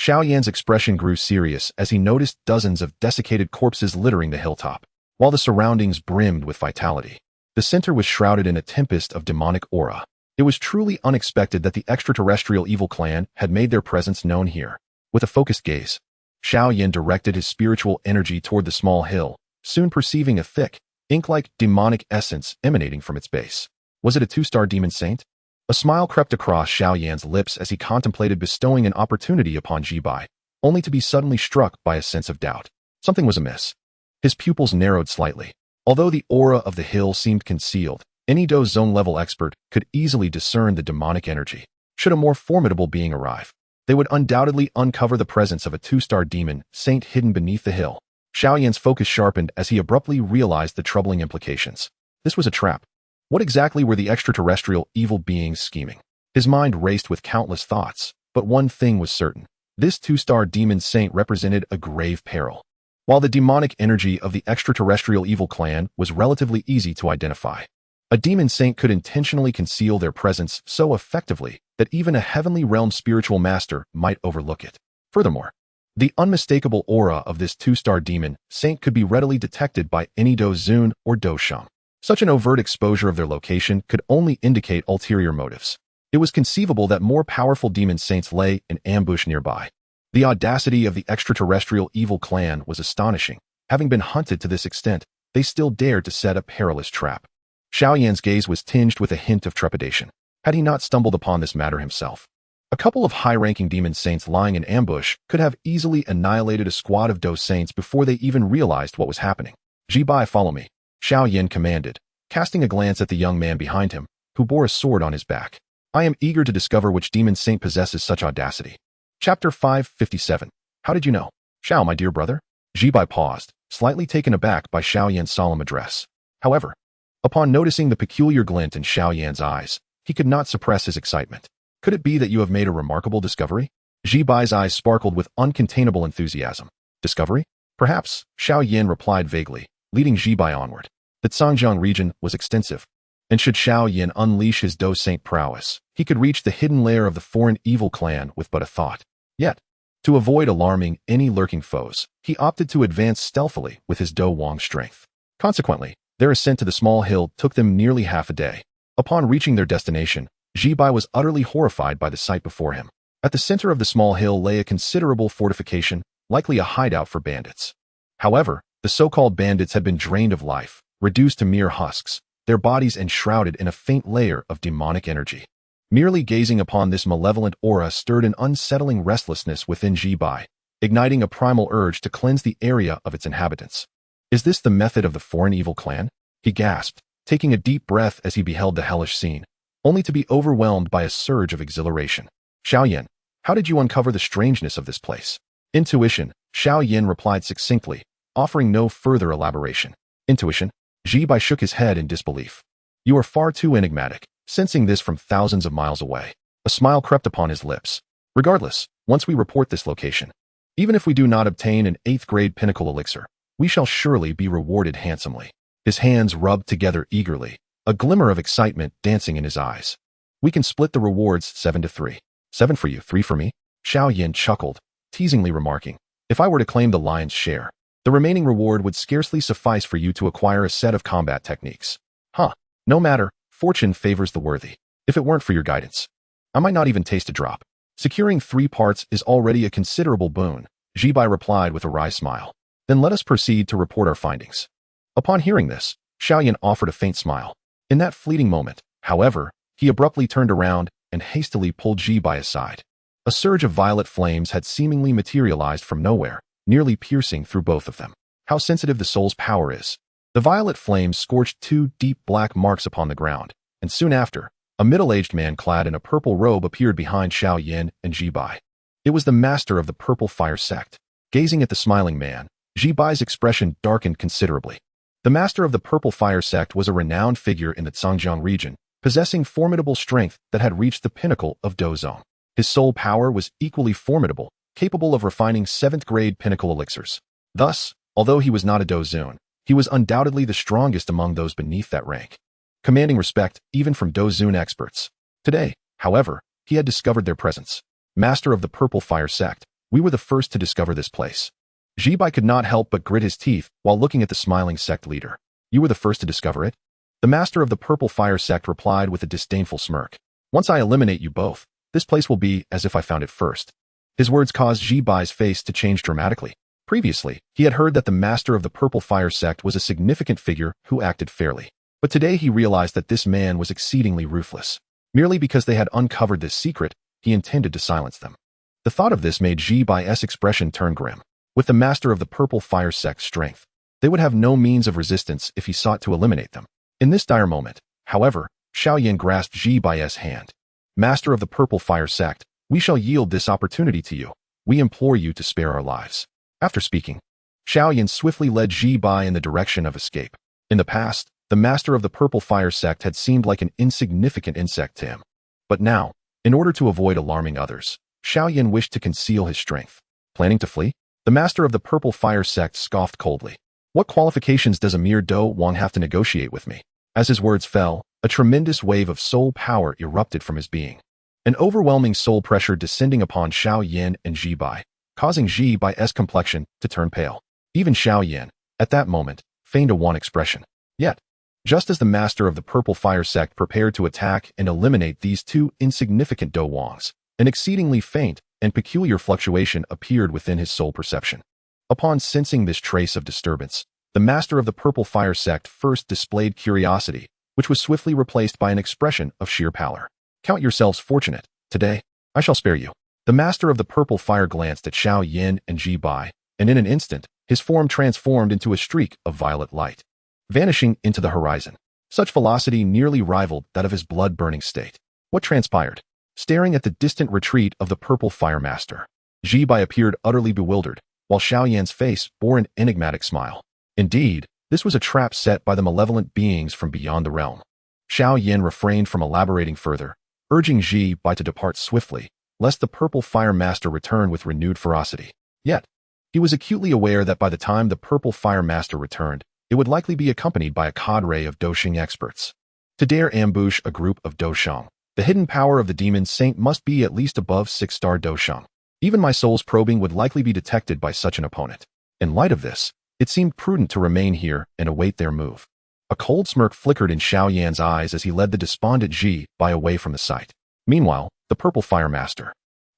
Xiao Yan's expression grew serious as he noticed dozens of desiccated corpses littering the hilltop, while the surroundings brimmed with vitality. The center was shrouded in a tempest of demonic aura. It was truly unexpected that the extraterrestrial evil clan had made their presence known here. With a focused gaze, Xiao Yan directed his spiritual energy toward the small hill, soon perceiving a thick, ink-like demonic essence emanating from its base. Was it a 2-star demon saint? A smile crept across Xiao Yan's lips as he contemplated bestowing an opportunity upon Ji Bai, only to be suddenly struck by a sense of doubt. Something was amiss. His pupils narrowed slightly. Although the aura of the hill seemed concealed, any Dou Zone-level expert could easily discern the demonic energy. Should a more formidable being arrive, they would undoubtedly uncover the presence of a 2-star demon saint hidden beneath the hill. Xiao Yan's focus sharpened as he abruptly realized the troubling implications. This was a trap. What exactly were the extraterrestrial evil beings scheming? His mind raced with countless thoughts, but one thing was certain. This 2-star demon saint represented a grave peril. While the demonic energy of the extraterrestrial evil clan was relatively easy to identify, a demon saint could intentionally conceal their presence so effectively that even a heavenly realm spiritual master might overlook it. Furthermore, the unmistakable aura of this 2-star demon saint could be readily detected by any Dou Zun or Dou Shang. Such an overt exposure of their location could only indicate ulterior motives. It was conceivable that more powerful demon saints lay in ambush nearby. The audacity of the extraterrestrial evil clan was astonishing. Having been hunted to this extent, they still dared to set a perilous trap. Xiao Yan's gaze was tinged with a hint of trepidation. Had he not stumbled upon this matter himself? A couple of high-ranking demon saints lying in ambush could have easily annihilated a squad of Dou saints before they even realized what was happening. "Ji-bai, follow me," Xiao Yan commanded, casting a glance at the young man behind him, who bore a sword on his back. "I am eager to discover which demon saint possesses such audacity." Chapter 557. How did you know? "Xiao, my dear brother?" Ji-bai paused, slightly taken aback by Xiao Yan's solemn address. However, upon noticing the peculiar glint in Xiao Yan's eyes, he could not suppress his excitement. "Could it be that you have made a remarkable discovery?" Ji-bai's eyes sparkled with uncontainable enthusiasm. "Discovery? Perhaps," Xiao Yan replied vaguely, leading Ji-bai onward. The Zhangjiang region was extensive, and should Xiao Yan unleash his Dou Saint prowess, he could reach the hidden lair of the foreign evil clan with but a thought. Yet, to avoid alarming any lurking foes, he opted to advance stealthily with his Dou Wang strength. Consequently, their ascent to the small hill took them nearly half a day. Upon reaching their destination, Ji-bai was utterly horrified by the sight before him. At the center of the small hill lay a considerable fortification, likely a hideout for bandits. However, the so-called bandits had been drained of life, reduced to mere husks, their bodies enshrouded in a faint layer of demonic energy. Merely gazing upon this malevolent aura stirred an unsettling restlessness within Ji-bai, igniting a primal urge to cleanse the area of its inhabitants. "Is this the method of the foreign evil clan?" he gasped, taking a deep breath as he beheld the hellish scene, only to be overwhelmed by a surge of exhilaration. "Xiao Yan, how did you uncover the strangeness of this place?" "Intuition," Xiao Yan replied succinctly, offering no further elaboration. "Intuition?" Ji-bai shook his head in disbelief. "You are far too enigmatic, sensing this from thousands of miles away." A smile crept upon his lips. "Regardless, once we report this location, even if we do not obtain an 8th-grade pinnacle elixir, we shall surely be rewarded handsomely." His hands rubbed together eagerly, a glimmer of excitement dancing in his eyes. "We can split the rewards 7-3. 7 for you, 3 for me?" Xiao Yan chuckled, teasingly remarking, "If I were to claim the lion's share, the remaining reward would scarcely suffice for you to acquire a set of combat techniques." "Huh. No matter, fortune favors the worthy. If it weren't for your guidance, I might not even taste a drop." "Securing 3 parts is already a considerable boon," Ji-bai replied with a wry smile. "Then let us proceed to report our findings." Upon hearing this, Xiao Yan offered a faint smile. In that fleeting moment, however, he abruptly turned around and hastily pulled Ji-bai aside. A surge of violet flames had seemingly materialized from nowhere, nearly piercing through both of them. How sensitive the soul's power is. The violet flames scorched 2 deep black marks upon the ground, and soon after, a middle-aged man clad in a purple robe appeared behind Xiao Yan and Ji-bai. It was the master of the Purple Fire Sect. Gazing at the smiling man, Ji-bai's expression darkened considerably. The master of the Purple Fire Sect was a renowned figure in the Zhangjiang region, possessing formidable strength that had reached the pinnacle of Dou Zone. His soul power was equally formidable, capable of refining 7th-grade pinnacle elixirs. Thus, although he was not a Dou Zone, he was undoubtedly the strongest among those beneath that rank, commanding respect even from Dou Zone experts. Today, however, he had discovered their presence. "Master of the Purple Fire Sect, we were the first to discover this place." Ji-bai could not help but grit his teeth while looking at the smiling sect leader. "You were the first to discover it?" The master of the Purple Fire Sect replied with a disdainful smirk. "Once I eliminate you both, this place will be as if I found it first." His words caused Ji-bai's face to change dramatically. Previously, he had heard that the master of the Purple Fire Sect was a significant figure who acted fairly. But today he realized that this man was exceedingly ruthless. Merely because they had uncovered this secret, he intended to silence them. The thought of this made Ji-bai's expression turn grim. With the master of the Purple Fire Sect's strength, they would have no means of resistance if he sought to eliminate them. In this dire moment, however, Xiao Yan grasped Ji-bai's hand. "Master of the Purple Fire Sect, we shall yield this opportunity to you. We implore you to spare our lives." After speaking, Xiao Yan swiftly led Ji-bai in the direction of escape. In the past, the master of the Purple Fire Sect had seemed like an insignificant insect to him. But now, in order to avoid alarming others, Xiao Yan wished to conceal his strength. Planning to flee? The master of the Purple Fire Sect scoffed coldly. "What qualifications does a mere Dou Wang have to negotiate with me?" As his words fell, a tremendous wave of soul power erupted from his being. An overwhelming soul pressure descending upon Xiao Yan and Ji-bai, causing Ji-bai's complexion to turn pale. Even Xiao Yan, at that moment, feigned a wan expression. Yet, just as the master of the Purple Fire Sect prepared to attack and eliminate these 2 insignificant Dou Wangs, an exceedingly faint and peculiar fluctuation appeared within his soul perception. Upon sensing this trace of disturbance, the master of the Purple Fire Sect first displayed curiosity, which was swiftly replaced by an expression of sheer pallor. Count yourselves fortunate. Today, I shall spare you. The master of the purple fire glanced at Xiao Yan and Ji Bai, and in an instant, his form transformed into a streak of violet light, vanishing into the horizon. Such velocity nearly rivaled that of his blood-burning state. What transpired? Staring at the distant retreat of the purple fire master, Ji Bai appeared utterly bewildered, while Xiao Yan's face bore an enigmatic smile. Indeed, this was a trap set by the malevolent beings from beyond the realm. Xiao Yan refrained from elaborating further, urging Ji Bai to depart swiftly, lest the purple fire master return with renewed ferocity. Yet, he was acutely aware that by the time the purple fire master returned, it would likely be accompanied by a cadre of Dousheng experts. To dare ambush a group of Dousheng, the hidden power of the demon saint must be at least above 6-star Dousheng. Even my soul's probing would likely be detected by such an opponent. In light of this, it seemed prudent to remain here and await their move. A cold smirk flickered in Xiao Yan's eyes as he led the despondent Ji Bai away from the site. Meanwhile, the purple fire master,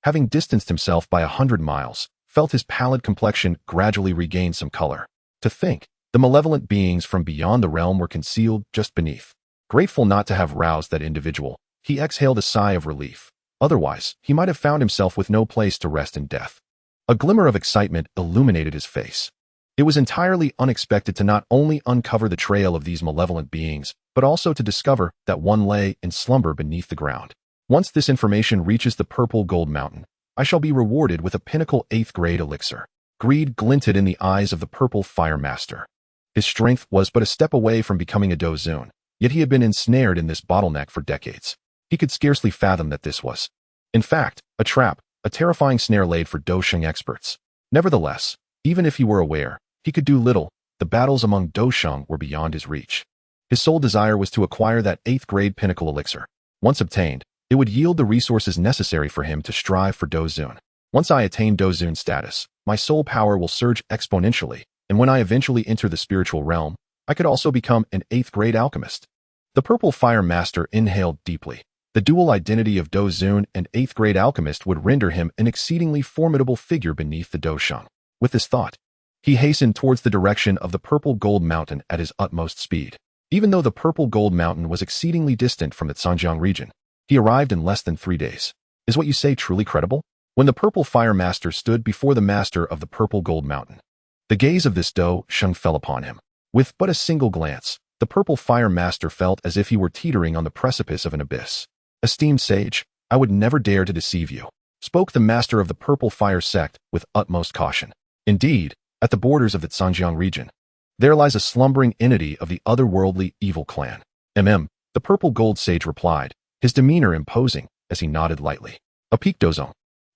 having distanced himself by 100 miles, felt his pallid complexion gradually regain some color. To think, the malevolent beings from beyond the realm were concealed just beneath. Grateful not to have roused that individual, he exhaled a sigh of relief. Otherwise, he might have found himself with no place to rest in death. A glimmer of excitement illuminated his face. It was entirely unexpected to not only uncover the trail of these malevolent beings, but also to discover that one lay in slumber beneath the ground. Once this information reaches the purple gold mountain, I shall be rewarded with a pinnacle 8th grade elixir. Greed glinted in the eyes of the purple fire master. His strength was but a step away from becoming a Douzun, yet he had been ensnared in this bottleneck for decades. He could scarcely fathom that this was, in fact, a trap, a terrifying snare laid for Dousheng experts. Nevertheless, even if he were aware, he could do little. The battles among Dousheng were beyond his reach. His sole desire was to acquire that 8th grade pinnacle elixir. Once obtained, it would yield the resources necessary for him to strive for Douzun. Once I attain Douzun status, my soul power will surge exponentially, and when I eventually enter the spiritual realm, I could also become an 8th grade alchemist. The purple fire master inhaled deeply. The dual identity of Douzun and 8th grade alchemist would render him an exceedingly formidable figure beneath the Dousheng. With this thought, he hastened towards the direction of the purple gold mountain at his utmost speed. Even though the purple gold mountain was exceedingly distant from the Zhanjiang region, he arrived in less than 3 days. Is what you say truly credible? When the purple fire master stood before the master of the purple gold mountain, the gaze of this Dousheng fell upon him. With but a single glance, the purple fire master felt as if he were teetering on the precipice of an abyss. Esteemed sage, I would never dare to deceive you, spoke the master of the purple fire sect with utmost caution. Indeed, at the borders of the Zhanjiang region, there lies a slumbering entity of the otherworldly evil clan. The purple gold sage replied, his demeanor imposing as he nodded lightly. A peak Douzun,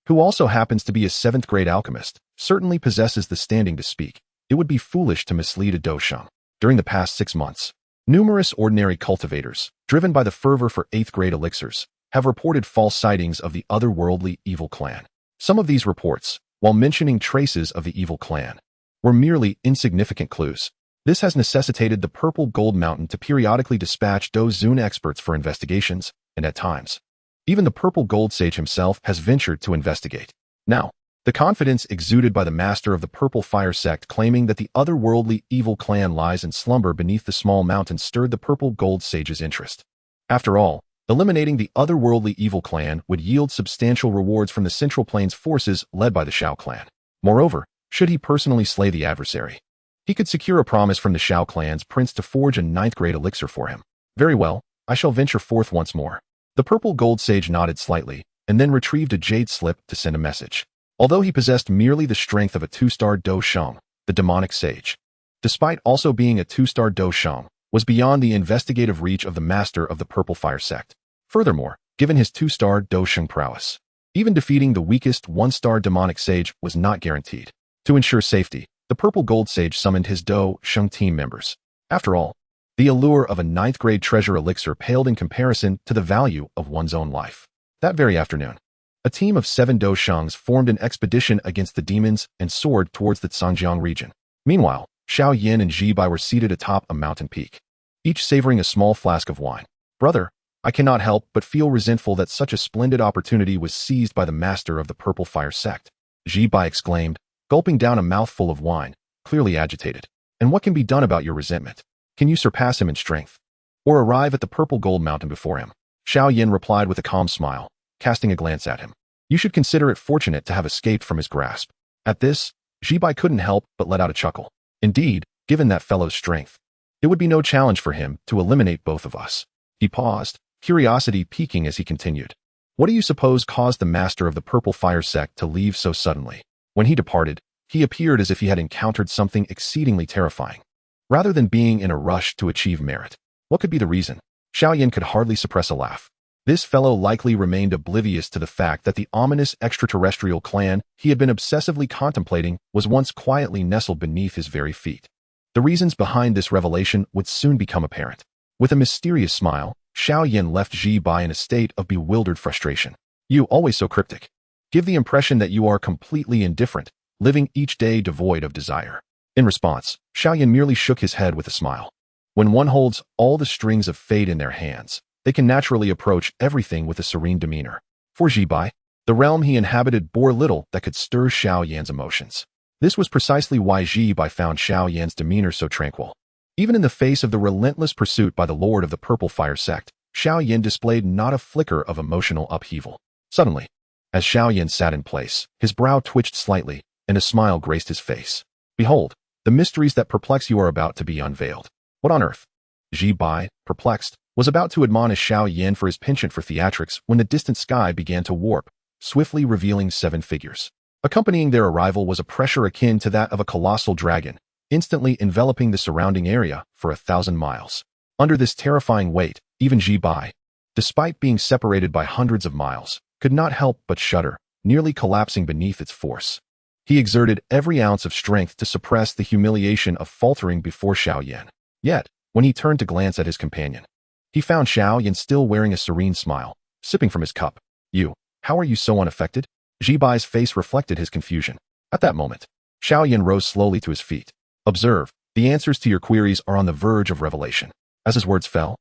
who also happens to be a 7th grade alchemist, certainly possesses the standing to speak. It would be foolish to mislead a Dousheng. During the past 6 months, numerous ordinary cultivators, driven by the fervor for 8th grade elixirs, have reported false sightings of the otherworldly evil clan. Some of these reports, while mentioning traces of the evil clan, were merely insignificant clues. This has necessitated the purple gold mountain to periodically dispatch Douzun experts for investigations, and at times, even the purple gold sage himself has ventured to investigate. Now, the confidence exuded by the master of the purple fire sect claiming that the otherworldly evil clan lies in slumber beneath the small mountain stirred the purple gold sage's interest. After all, eliminating the otherworldly evil clan would yield substantial rewards from the Central Plains forces led by the Xiao clan. Moreover, should he personally slay the adversary, he could secure a promise from the Xiao clan's prince to forge a 9th grade elixir for him. Very well, I shall venture forth once more. The purple gold sage nodded slightly, and then retrieved a jade slip to send a message. Although he possessed merely the strength of a 2-star Dousheng, the demonic sage, despite also being a 2-star Dousheng, was beyond the investigative reach of the master of the purple fire sect. Furthermore, given his 2-star Dousheng prowess, even defeating the weakest 1-star demonic sage was not guaranteed. To ensure safety, the purple gold sage summoned his Dousheng team members. After all, the allure of a 9th grade treasure elixir paled in comparison to the value of one's own life. That very afternoon, a team of 7 Doushengs formed an expedition against the demons and soared towards the Zhanjiang region. Meanwhile, Xiao Yan and Ji Bai were seated atop a mountain peak, each savoring a small flask of wine. Brother, I cannot help but feel resentful that such a splendid opportunity was seized by the master of the purple fire sect, Ji Bai exclaimed, gulping down a mouthful of wine, clearly agitated. And what can be done about your resentment? Can you surpass him in strength? or arrive at the purple gold mountain before him. Xiao Yan replied with a calm smile, casting a glance at him. You should consider it fortunate to have escaped from his grasp. At this, Jibai couldn't help but let out a chuckle. Indeed, given that fellow's strength, it would be no challenge for him to eliminate both of us. He paused, curiosity piquing as he continued. What do you suppose caused the master of the Purple Fire Sect to leave so suddenly? When he departed, he appeared as if he had encountered something exceedingly terrifying. Rather than being in a rush to achieve merit, what could be the reason? Xiao Yan could hardly suppress a laugh. This fellow likely remained oblivious to the fact that the ominous extraterrestrial clan he had been obsessively contemplating was once quietly nestled beneath his very feet. The reasons behind this revelation would soon become apparent. With a mysterious smile, Xiao Yan left Jibai in a state of bewildered frustration. You, always so cryptic. Give the impression that you are completely indifferent, living each day devoid of desire. In response, Xiao Yan merely shook his head with a smile. When one holds all the strings of fate in their hands, they can naturally approach everything with a serene demeanor. For Jibai, the realm he inhabited bore little that could stir Xiao Yan's emotions. This was precisely why Jibai found Xiao Yan's demeanor so tranquil. Even in the face of the relentless pursuit by the Lord of the Purple Fire Sect, Xiao Yan displayed not a flicker of emotional upheaval. Suddenly, as Xiao Yan sat in place, his brow twitched slightly, and a smile graced his face. Behold, the mysteries that perplex you are about to be unveiled. What on earth? Jibai, perplexed, was about to admonish Xiao Yan for his penchant for theatrics when the distant sky began to warp, swiftly revealing 7 figures. Accompanying their arrival was a pressure akin to that of a colossal dragon, instantly enveloping the surrounding area for 1,000 miles. Under this terrifying weight, even Jibai, despite being separated by hundreds of miles, could not help but shudder, nearly collapsing beneath its force. He exerted every ounce of strength to suppress the humiliation of faltering before Xiao Yan. Yet, when he turned to glance at his companion, he found Xiao Yan still wearing a serene smile, sipping from his cup. You, how are you so unaffected? Jibai's face reflected his confusion. At that moment, Xiao Yan rose slowly to his feet. Observe, the answers to your queries are on the verge of revelation. As his words fell,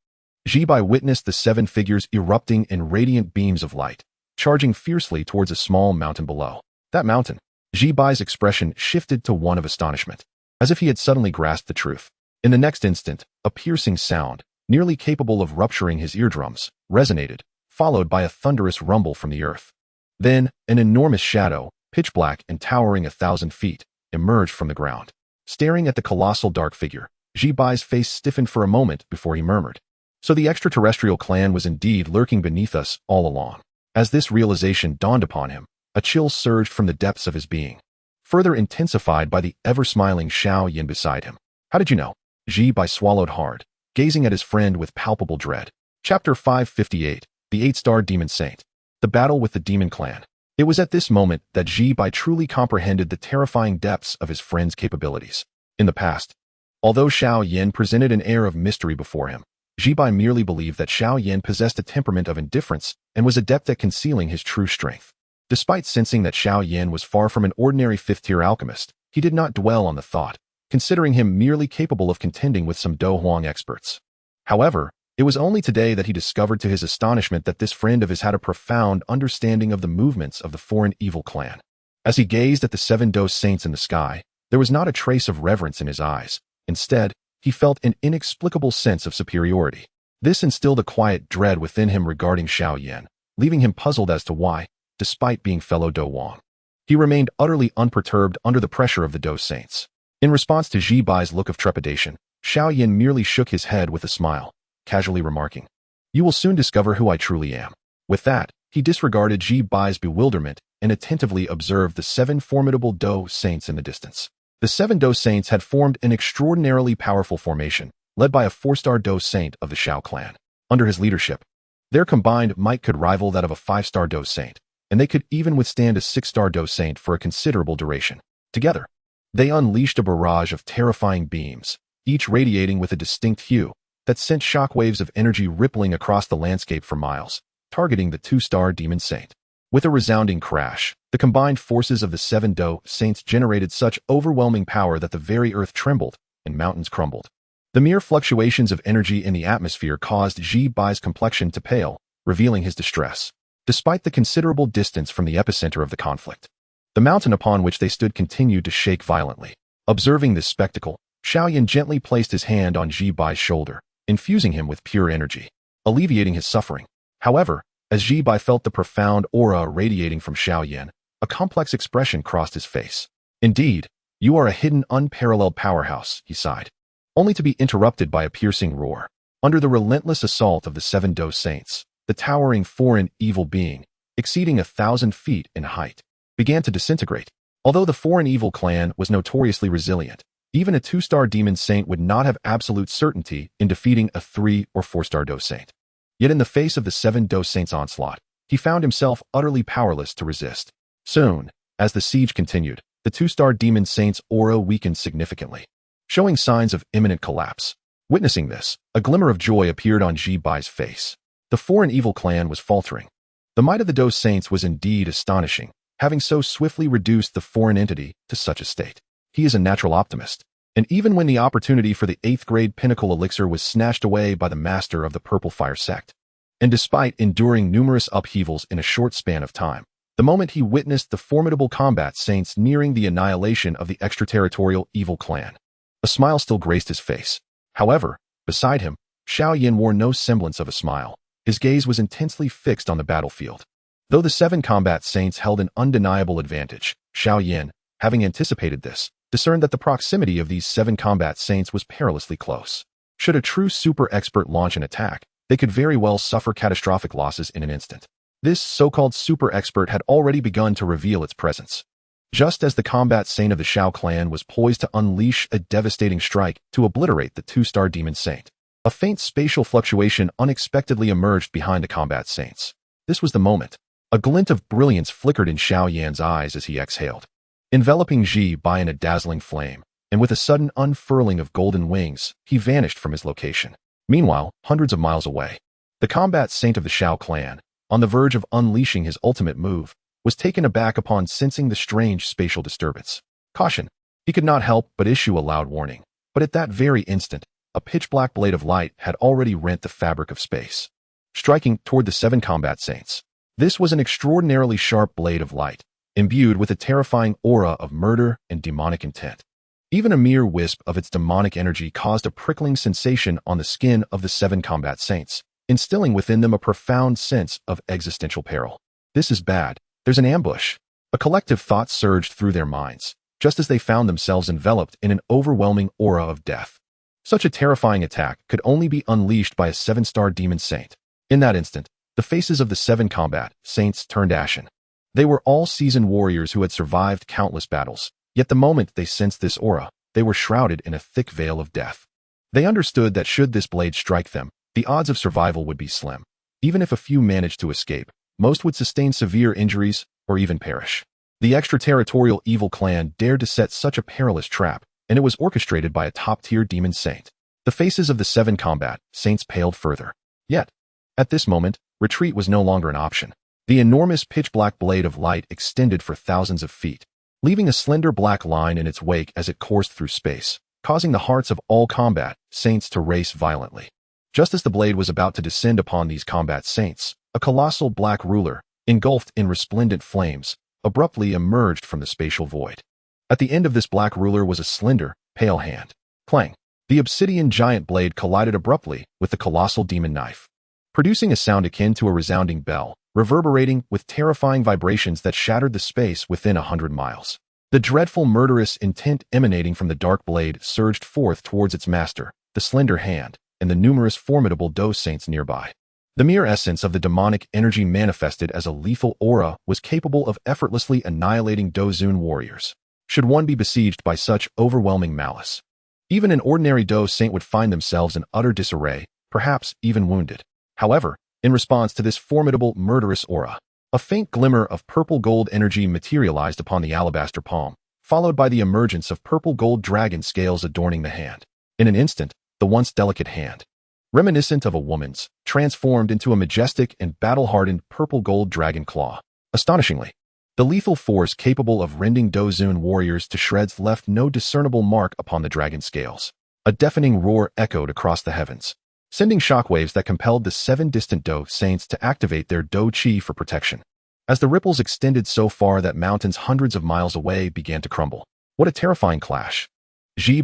Jibai witnessed the 7 figures erupting in radiant beams of light, charging fiercely towards a small mountain below. That mountain, Jibai's expression shifted to one of astonishment, as if he had suddenly grasped the truth. In the next instant, a piercing sound, nearly capable of rupturing his eardrums, resonated, followed by a thunderous rumble from the earth. Then, an enormous shadow, pitch black and towering 1,000 feet, emerged from the ground. Staring at the colossal dark figure, Jibai's face stiffened for a moment before he murmured. So the extraterrestrial clan was indeed lurking beneath us all along. As this realization dawned upon him, a chill surged from the depths of his being, further intensified by the ever-smiling Xiao Yan beside him. How did you know? Jibai swallowed hard, gazing at his friend with palpable dread. Chapter 558, The 8-Star Demon Saint. The Battle with the Demon Clan. It was at this moment that Jibai truly comprehended the terrifying depths of his friend's capabilities. In the past, although Xiao Yan presented an air of mystery before him, Jibai merely believed that Xiao Yan possessed a temperament of indifference and was adept at concealing his true strength. Despite sensing that Xiao Yan was far from an ordinary 5th-tier alchemist, he did not dwell on the thought, considering him merely capable of contending with some Dou Huang experts. However, it was only today that he discovered to his astonishment that this friend of his had a profound understanding of the movements of the foreign evil clan. As he gazed at the 7 Dou saints in the sky, there was not a trace of reverence in his eyes. Instead, he felt an inexplicable sense of superiority. This instilled a quiet dread within him regarding Xiao Yan, leaving him puzzled as to why, despite being fellow Dou Huang, he remained utterly unperturbed under the pressure of the Dou saints. In response to Jibai's look of trepidation, Xiao Yan merely shook his head with a smile, casually remarking, "You will soon discover who I truly am." With that, he disregarded Jibai's bewilderment and attentively observed the 7 formidable Dou saints in the distance. The 7 Dou saints had formed an extraordinarily powerful formation, led by a 4-star Dou saint of the Xiao clan. Under his leadership, their combined might could rival that of a 5-star Dou saint, and they could even withstand a 6-star Dou saint for a considerable duration. Together, they unleashed a barrage of terrifying beams, each radiating with a distinct hue that sent shockwaves of energy rippling across the landscape for miles, targeting the 2-star demon saint. With a resounding crash, the combined forces of the 7 Dou saints generated such overwhelming power that the very earth trembled and mountains crumbled. The mere fluctuations of energy in the atmosphere caused Jibai's complexion to pale, revealing his distress. Despite the considerable distance from the epicenter of the conflict, the mountain upon which they stood continued to shake violently. Observing this spectacle, Xiao Yan gently placed his hand on Jibai's shoulder, infusing him with pure energy, alleviating his suffering. However, as Ji Bai felt the profound aura radiating from Xiao Yan, a complex expression crossed his face. Indeed, you are a hidden, unparalleled powerhouse, he sighed, only to be interrupted by a piercing roar. Under the relentless assault of the 7 Dou Saints, the towering foreign evil being, exceeding 1,000 feet in height, began to disintegrate. Although the foreign evil clan was notoriously resilient, even a 2-star demon saint would not have absolute certainty in defeating a 3 or 4-star Dou Saint. Yet in the face of the 7 Dou Saints' onslaught, he found himself utterly powerless to resist. Soon, as the siege continued, the 2-star demon saint's aura weakened significantly, showing signs of imminent collapse. Witnessing this, a glimmer of joy appeared on Ji Bai's face. The foreign evil clan was faltering. The might of the Dou Saints was indeed astonishing, having so swiftly reduced the foreign entity to such a state. He is a natural optimist, and even when the opportunity for the 8th grade pinnacle elixir was snatched away by the master of the Purple Fire sect, and despite enduring numerous upheavals in a short span of time, the moment he witnessed the formidable combat saints nearing the annihilation of the extraterritorial evil clan, a smile still graced his face. However, beside him, Xiao Yan wore no semblance of a smile. His gaze was intensely fixed on the battlefield. Though the 7 combat saints held an undeniable advantage, Xiao Yan, having anticipated this, discerned that the proximity of these 7 combat saints was perilously close. Should a true super expert launch an attack, they could very well suffer catastrophic losses in an instant. This so-called super expert had already begun to reveal its presence. Just as the combat saint of the Xiao clan was poised to unleash a devastating strike to obliterate the 2-star demon saint, a faint spatial fluctuation unexpectedly emerged behind the combat saints. This was the moment. A glint of brilliance flickered in Xiao Yan's eyes as he exhaled, enveloping Ji Bai in a dazzling flame, and with a sudden unfurling of golden wings, he vanished from his location. Meanwhile, hundreds of miles away, the combat saint of the Xiao clan, on the verge of unleashing his ultimate move, was taken aback upon sensing the strange spatial disturbance. Caution! He could not help but issue a loud warning. But at that very instant, a pitch-black blade of light had already rent the fabric of space, striking toward the 7 combat saints. This was an extraordinarily sharp blade of light, imbued with a terrifying aura of murder and demonic intent. Even a mere wisp of its demonic energy caused a prickling sensation on the skin of the 7 combat saints, instilling within them a profound sense of existential peril. This is bad. There's an ambush. A collective thought surged through their minds, just as they found themselves enveloped in an overwhelming aura of death. Such a terrifying attack could only be unleashed by a 7-star demon saint. In that instant, the faces of the 7 combat saints turned ashen. They were all seasoned warriors who had survived countless battles, yet the moment they sensed this aura, they were shrouded in a thick veil of death. They understood that should this blade strike them, the odds of survival would be slim. Even if a few managed to escape, most would sustain severe injuries or even perish. The extraterritorial evil clan dared to set such a perilous trap, and it was orchestrated by a top-tier demon saint. The faces of the 7 combat saints paled further. Yet, at this moment, retreat was no longer an option. The enormous pitch-black blade of light extended for thousands of feet, leaving a slender black line in its wake as it coursed through space, causing the hearts of all combat saints to race violently. Just as the blade was about to descend upon these combat saints, a colossal black ruler, engulfed in resplendent flames, abruptly emerged from the spatial void. At the end of this black ruler was a slender, pale hand. Clang! The obsidian giant blade collided abruptly with the colossal demon knife, producing a sound akin to a resounding bell, reverberating with terrifying vibrations that shattered the space within 100 miles. The dreadful murderous intent emanating from the dark blade surged forth towards its master, the slender hand, and the numerous formidable Dou Saints nearby. The mere essence of the demonic energy manifested as a lethal aura was capable of effortlessly annihilating Dou Zun warriors, should one be besieged by such overwhelming malice. Even an ordinary Dou Saint would find themselves in utter disarray, perhaps even wounded. However, in response to this formidable murderous aura, a faint glimmer of purple-gold energy materialized upon the alabaster palm, followed by the emergence of purple-gold dragon scales adorning the hand. In an instant, the once delicate hand, reminiscent of a woman's, transformed into a majestic and battle-hardened purple-gold dragon claw. Astonishingly, the lethal force capable of rending Dou Zun warriors to shreds left no discernible mark upon the dragon scales. A deafening roar echoed across the heavens, sending shockwaves that compelled the 7 distant Dou Saints to activate their Dou Qi for protection. As the ripples extended so far that mountains hundreds of miles away began to crumble. What a terrifying clash!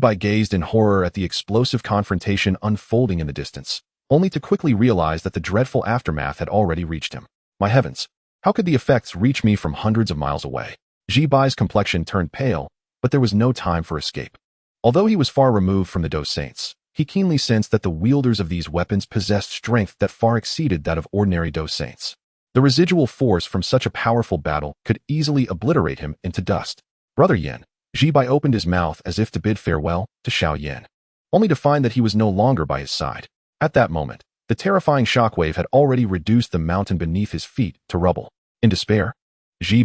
Bai gazed in horror at the explosive confrontation unfolding in the distance, only to quickly realize that the dreadful aftermath had already reached him. My heavens! How could the effects reach me from hundreds of miles away? Bai's complexion turned pale, but there was no time for escape. Although he was far removed from the Dou Saints, he keenly sensed that the wielders of these weapons possessed strength that far exceeded that of ordinary Dou Saints. The residual force from such a powerful battle could easily obliterate him into dust. Brother Yan, Bai opened his mouth as if to bid farewell to Xiao Yan, only to find that he was no longer by his side. At that moment, the terrifying shockwave had already reduced the mountain beneath his feet to rubble. In despair,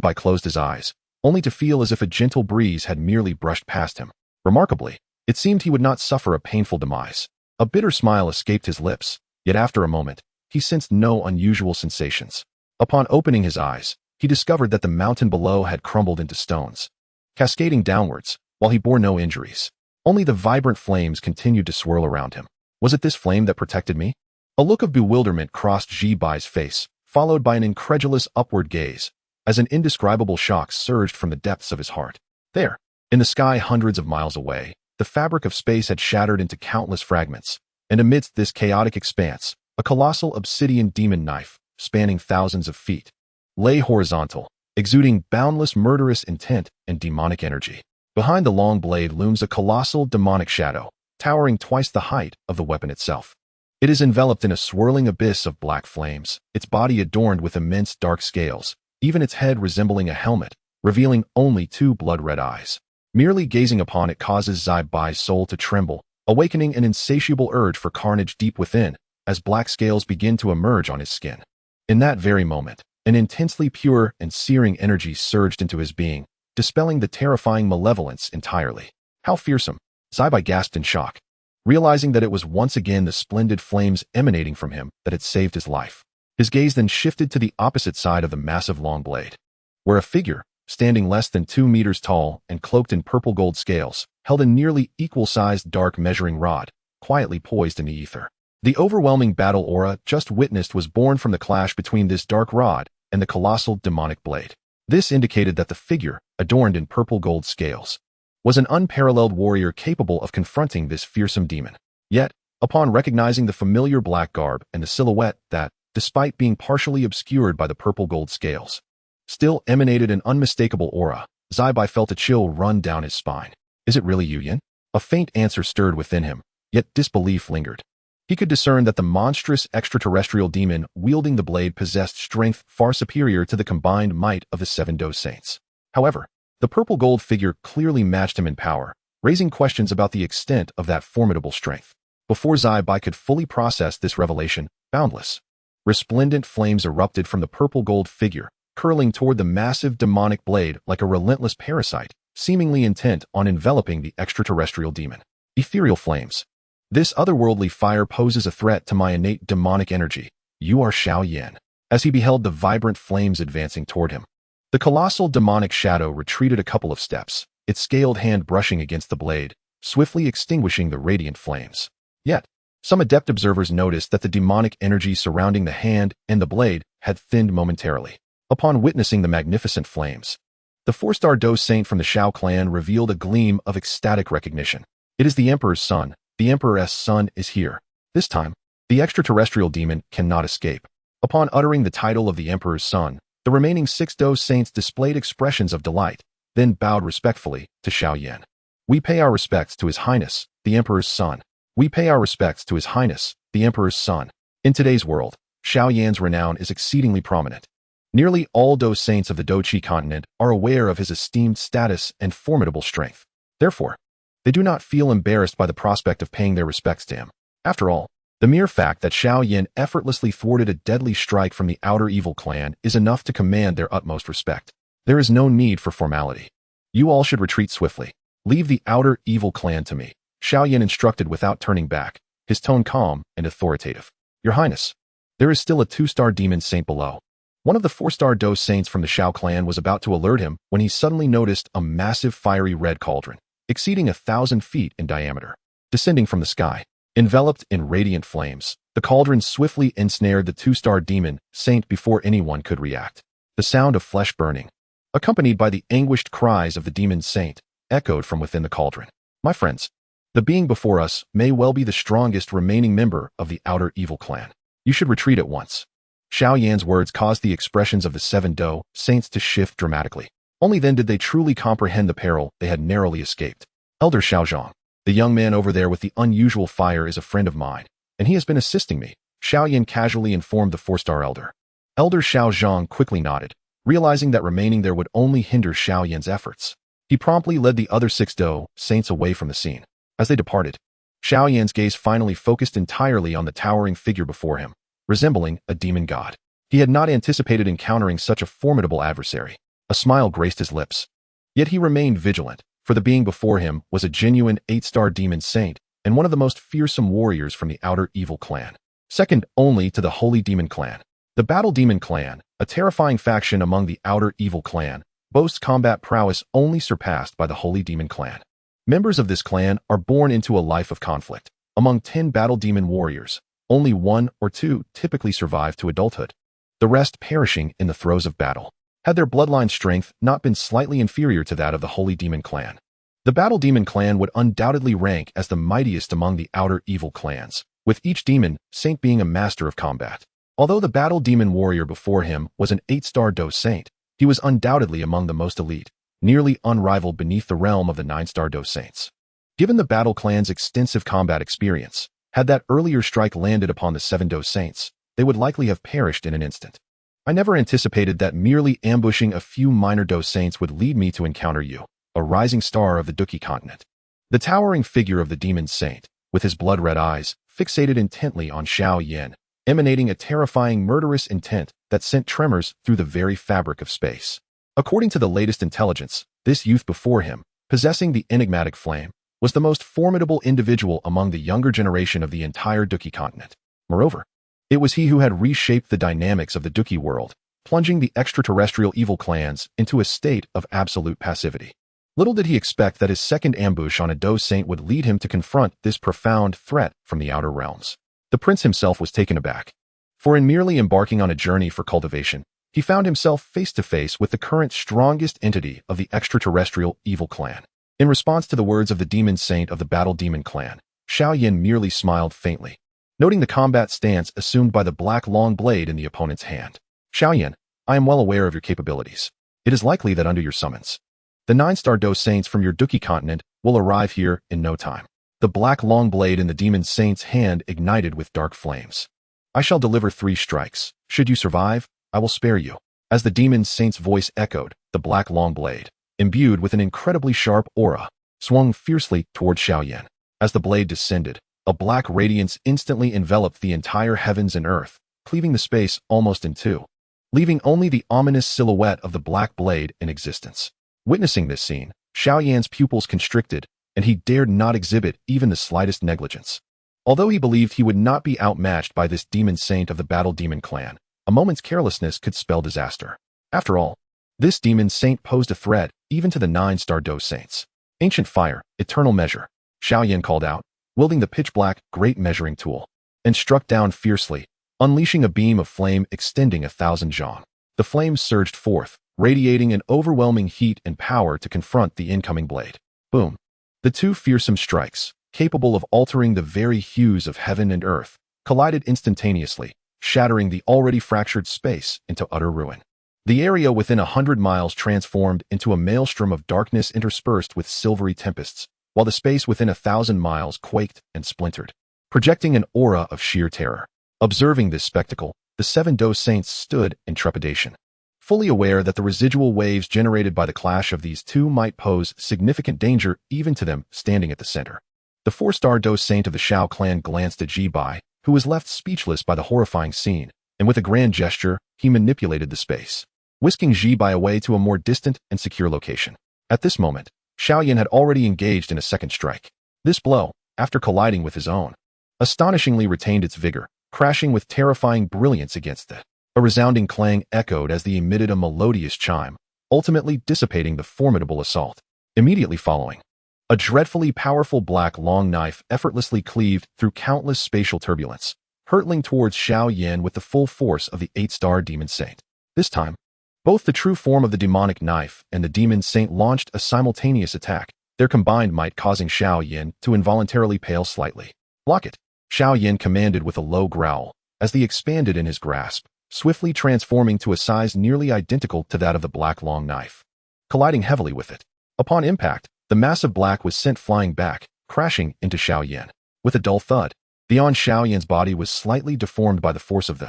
Bai closed his eyes, only to feel as if a gentle breeze had merely brushed past him. Remarkably, it seemed he would not suffer a painful demise. A bitter smile escaped his lips, yet after a moment, he sensed no unusual sensations. Upon opening his eyes, he discovered that the mountain below had crumbled into stones, cascading downwards, while he bore no injuries. Only the vibrant flames continued to swirl around him. Was it this flame that protected me? A look of bewilderment crossed Bai's face, followed by an incredulous upward gaze, as an indescribable shock surged from the depths of his heart. There, in the sky hundreds of miles away, the fabric of space had shattered into countless fragments, and amidst this chaotic expanse, a colossal obsidian demon knife, spanning thousands of feet, lay horizontal, exuding boundless murderous intent and demonic energy. Behind the long blade looms a colossal demonic shadow, towering twice the height of the weapon itself. It is enveloped in a swirling abyss of black flames, its body adorned with immense dark scales, even its head resembling a helmet, revealing only two blood-red eyes. Merely gazing upon it causes Bai's soul to tremble, awakening an insatiable urge for carnage deep within, as black scales begin to emerge on his skin. In that very moment, an intensely pure and searing energy surged into his being, dispelling the terrifying malevolence entirely. How fearsome! Bai gasped in shock, realizing that it was once again the splendid flames emanating from him that had saved his life. His gaze then shifted to the opposite side of the massive long blade, where a figure, standing less than 2 meters tall and cloaked in purple gold scales, held a nearly equal-sized dark measuring rod, quietly poised in the ether. The overwhelming battle aura just witnessed was born from the clash between this dark rod and the colossal demonic blade. This indicated that the figure, adorned in purple gold scales, was an unparalleled warrior capable of confronting this fearsome demon. Yet, upon recognizing the familiar black garb and the silhouette that, despite being partially obscured by the purple gold scales, still emanated an unmistakable aura, Bai felt a chill run down his spine. Is it really Yu Yan? A faint answer stirred within him, yet disbelief lingered. He could discern that the monstrous extraterrestrial demon wielding the blade possessed strength far superior to the combined might of the 7 Dou Saints. However, the purple gold figure clearly matched him in power, raising questions about the extent of that formidable strength. Before Bai could fully process this revelation, boundless, resplendent flames erupted from the purple gold figure, curling toward the massive demonic blade like a relentless parasite, seemingly intent on enveloping the extraterrestrial demon. Ethereal flames. This otherworldly fire poses a threat to my innate demonic energy. You are Xiao Yan. As he beheld the vibrant flames advancing toward him, the colossal demonic shadow retreated a couple of steps, its scaled hand brushing against the blade, swiftly extinguishing the radiant flames. Yet, some adept observers noticed that the demonic energy surrounding the hand and the blade had thinned momentarily. Upon witnessing the magnificent flames, the 4-star Dou Saint from the Xiao clan revealed a gleam of ecstatic recognition. It is the Emperor's son. The Emperor's son is here. This time, the extraterrestrial demon cannot escape. Upon uttering the title of the Emperor's son, the remaining 6 Dou Saints displayed expressions of delight, then bowed respectfully to Xiao Yan. We pay our respects to His Highness, the Emperor's son. We pay our respects to His Highness, the Emperor's son. In today's world, Xiao Yan's renown is exceedingly prominent. Nearly all Dou Saints of the Douqi continent are aware of his esteemed status and formidable strength. Therefore, they do not feel embarrassed by the prospect of paying their respects to him. After all, the mere fact that Xiao Yan effortlessly thwarted a deadly strike from the Outer Evil clan is enough to command their utmost respect. There is no need for formality. You all should retreat swiftly. Leave the Outer Evil clan to me, Xiao Yan instructed without turning back, his tone calm and authoritative. Your Highness, there is still a 2-star demon saint below. One of the 4-star Dou Saints from the Xiao clan was about to alert him when he suddenly noticed a massive fiery red cauldron, exceeding 1,000 feet in diameter, descending from the sky. Enveloped in radiant flames, the cauldron swiftly ensnared the 2-star demon saint before anyone could react. The sound of flesh burning, accompanied by the anguished cries of the demon saint, echoed from within the cauldron. My friends, the being before us may well be the strongest remaining member of the outer evil clan. You should retreat at once. Xiao Yan's words caused the expressions of the 7 Dou saints to shift dramatically. Only then did they truly comprehend the peril they had narrowly escaped. Elder Xiaozhong, the young man over there with the unusual fire, is a friend of mine, and he has been assisting me, Xiao Yan casually informed the 4-star elder. Elder Xiaozhong quickly nodded, realizing that remaining there would only hinder Xiao Yan's efforts. He promptly led the other 6 Dou saints away from the scene. As they departed, Xiao Yan's gaze finally focused entirely on the towering figure before him, resembling a demon god. He had not anticipated encountering such a formidable adversary. A smile graced his lips. Yet he remained vigilant, for the being before him was a genuine 8-star demon saint and one of the most fearsome warriors from the outer evil clan, second only to the Holy Demon Clan. The Battle Demon Clan, a terrifying faction among the outer evil clan, boasts combat prowess only surpassed by the Holy Demon Clan. Members of this clan are born into a life of conflict. Among 10 battle demon warriors, only 1 or 2 typically survive to adulthood, the rest perishing in the throes of battle. Had their bloodline strength not been slightly inferior to that of the Holy Demon Clan, the Battle Demon Clan would undoubtedly rank as the mightiest among the outer evil clans, with each demon saint being a master of combat. Although the Battle Demon warrior before him was an 8-star Dou saint, he was undoubtedly among the most elite, nearly unrivaled beneath the realm of the 9-star Dou saints. Given the Battle Clan's extensive combat experience, had that earlier strike landed upon the 7 Dou saints, they would likely have perished in an instant. I never anticipated that merely ambushing a few minor Dou saints would lead me to encounter you, a rising star of the Duki continent. The towering figure of the demon saint, with his blood-red eyes, fixated intently on Xiao Yan, emanating a terrifying murderous intent that sent tremors through the very fabric of space. According to the latest intelligence, this youth before him, possessing the enigmatic flame, was the most formidable individual among the younger generation of the entire Duki continent. Moreover, it was he who had reshaped the dynamics of the Duki world, plunging the extraterrestrial evil clans into a state of absolute passivity. Little did he expect that his second ambush on a Dou saint would lead him to confront this profound threat from the outer realms. The prince himself was taken aback, for in merely embarking on a journey for cultivation, he found himself face to face with the current strongest entity of the extraterrestrial evil clan. In response to the words of the demon saint of the Battle Demon Clan, Xiao Yan merely smiled faintly, noting the combat stance assumed by the black long blade in the opponent's hand. Xiao Yan, I am well aware of your capabilities. It is likely that under your summons, the 9-star Dou saints from your Duki continent will arrive here in no time. The black long blade in the demon saint's hand ignited with dark flames. I shall deliver 3 strikes. Should you survive, I will spare you. As the demon saint's voice echoed, the black long blade, imbued with an incredibly sharp aura, swung fiercely toward Xiao Yan. As the blade descended, a black radiance instantly enveloped the entire heavens and earth, cleaving the space almost in two, leaving only the ominous silhouette of the black blade in existence. Witnessing this scene, Xiao Yan's pupils constricted, and he dared not exhibit even the slightest negligence. Although he believed he would not be outmatched by this demon saint of the Battle Demon Clan, a moment's carelessness could spell disaster. After all, this demon saint posed a threat even to the 9-star Dou saints. Ancient fire, eternal measure, Xiao Yan called out, wielding the pitch-black great measuring tool, and struck down fiercely, unleashing a beam of flame extending 1,000 zhang. The flames surged forth, radiating an overwhelming heat and power to confront the incoming blade. Boom! The 2 fearsome strikes, capable of altering the very hues of heaven and earth, collided instantaneously, shattering the already fractured space into utter ruin. The area within 100 miles transformed into a maelstrom of darkness interspersed with silvery tempests, while the space within 1,000 miles quaked and splintered, projecting an aura of sheer terror. Observing this spectacle, the 7 Dou saints stood in trepidation, fully aware that the residual waves generated by the clash of these 2 might pose significant danger even to them standing at the center. The 4-star Dou saint of the Xiao clan glanced at Ji-Bai, who was left speechless by the horrifying scene, and with a grand gesture, he manipulated the space, whisking Ji-Bai away to a more distant and secure location. At this moment, Xiao Yan had already engaged in a second strike. This blow, after colliding with his own, astonishingly retained its vigor, crashing with terrifying brilliance against it. A resounding clang echoed as they emitted a melodious chime, ultimately dissipating the formidable assault. Immediately following, a dreadfully powerful black long knife effortlessly cleaved through countless spatial turbulence, hurtling towards Xiao Yan with the full force of the 8-star demon saint. This time, both the true form of the demonic knife and the demon saint launched a simultaneous attack, their combined might causing Xiao Yan to involuntarily pale slightly. Block it, Xiao Yan commanded with a low growl, as they expanded in his grasp, swiftly transforming to a size nearly identical to that of the black long knife. Colliding heavily with it. Upon impact, the massive black was sent flying back, crashing into Xiao Yan. With a dull thud, beyond Xiao Yan's body was slightly deformed by the force of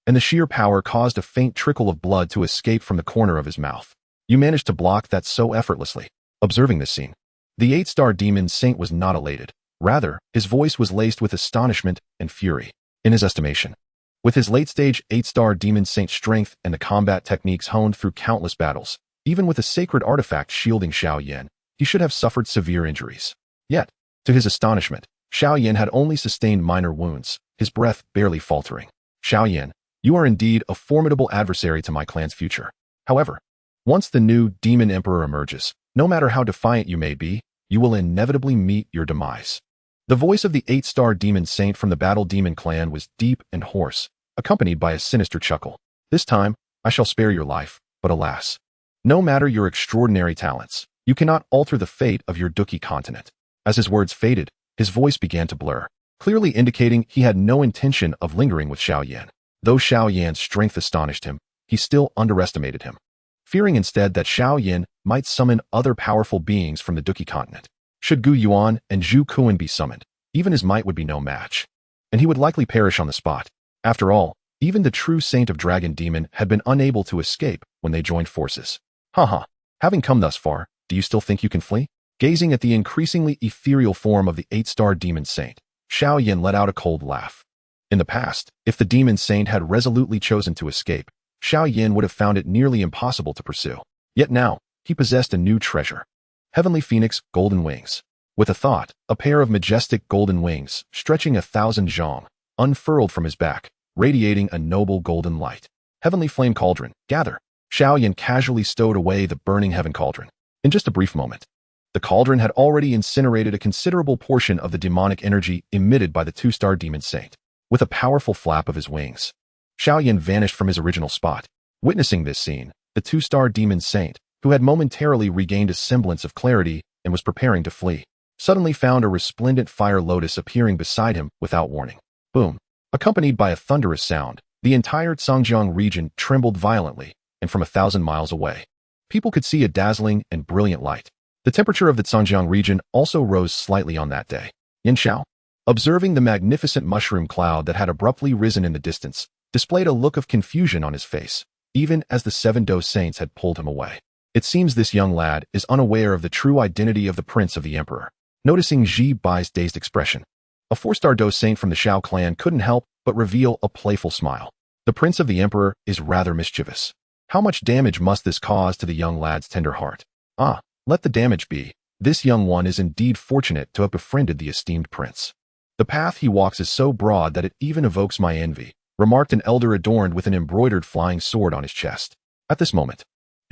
and the sheer power caused a faint trickle of blood to escape from the corner of his mouth. You managed to block that so effortlessly. Observing this scene, the 8-star demon saint was not elated. Rather, his voice was laced with astonishment and fury. In his estimation, with his late-stage 8-star demon saint strength and the combat techniques honed through countless battles, even with a sacred artifact shielding Xiao Yan, he should have suffered severe injuries. Yet, to his astonishment, Xiao Yan had only sustained minor wounds, his breath barely faltering. Xiao Yan, you are indeed a formidable adversary to my clan's future. However, once the new Demon Emperor emerges, no matter how defiant you may be, you will inevitably meet your demise. The voice of the 8-star demon saint from the Battle Demon clan was deep and hoarse, accompanied by a sinister chuckle. This time, I shall spare your life, but alas, no matter your extraordinary talents, you cannot alter the fate of your Duki continent. As his words faded, his voice began to blur, clearly indicating he had no intention of lingering with Xiao Yan. Though Xiao Yan's strength astonished him, he still underestimated him, fearing instead that Xiao Yan might summon other powerful beings from the Duki continent. Should Gu Yuan and Zhu Kuan be summoned, even his might would be no match, and he would likely perish on the spot. After all, even the true saint of Dragon Demon had been unable to escape when they joined forces. Haha, having come thus far, do you still think you can flee? Gazing at the increasingly ethereal form of the 8-star demon saint, Xiao Yan let out a cold laugh. In the past, if the demon saint had resolutely chosen to escape, Xiao Yan would have found it nearly impossible to pursue. Yet now, he possessed a new treasure. Heavenly Phoenix golden wings. With a thought, a pair of majestic golden wings, stretching 1,000 zhong, unfurled from his back, radiating a noble golden light. Heavenly Flame Cauldron, gather. Xiao Yan casually stowed away the burning heaven cauldron. In just a brief moment, the cauldron had already incinerated a considerable portion of the demonic energy emitted by the 2-star demon saint. With a powerful flap of his wings, Xiao Yan vanished from his original spot. Witnessing this scene, the 2-star demon saint, who had momentarily regained a semblance of clarity and was preparing to flee, suddenly found a resplendent fire lotus appearing beside him without warning. Boom! Accompanied by a thunderous sound, the entire Zhangjiang region trembled violently, and from 1,000 miles away, people could see a dazzling and brilliant light. The temperature of the Zhangjiang region also rose slightly on that day. Yin Xiao, observing the magnificent mushroom cloud that had abruptly risen in the distance, displayed a look of confusion on his face, even as the 7 Dou saints had pulled him away. It seems this young lad is unaware of the true identity of the Prince of the Emperor. Noticing Ji Bai's dazed expression, a 4-star Dou saint from the Xiao clan couldn't help but reveal a playful smile. The Prince of the Emperor is rather mischievous. How much damage must this cause to the young lad's tender heart? Ah, let the damage be. This young one is indeed fortunate to have befriended the esteemed prince. The path he walks is so broad that it even evokes my envy, remarked an elder adorned with an embroidered flying sword on his chest. At this moment,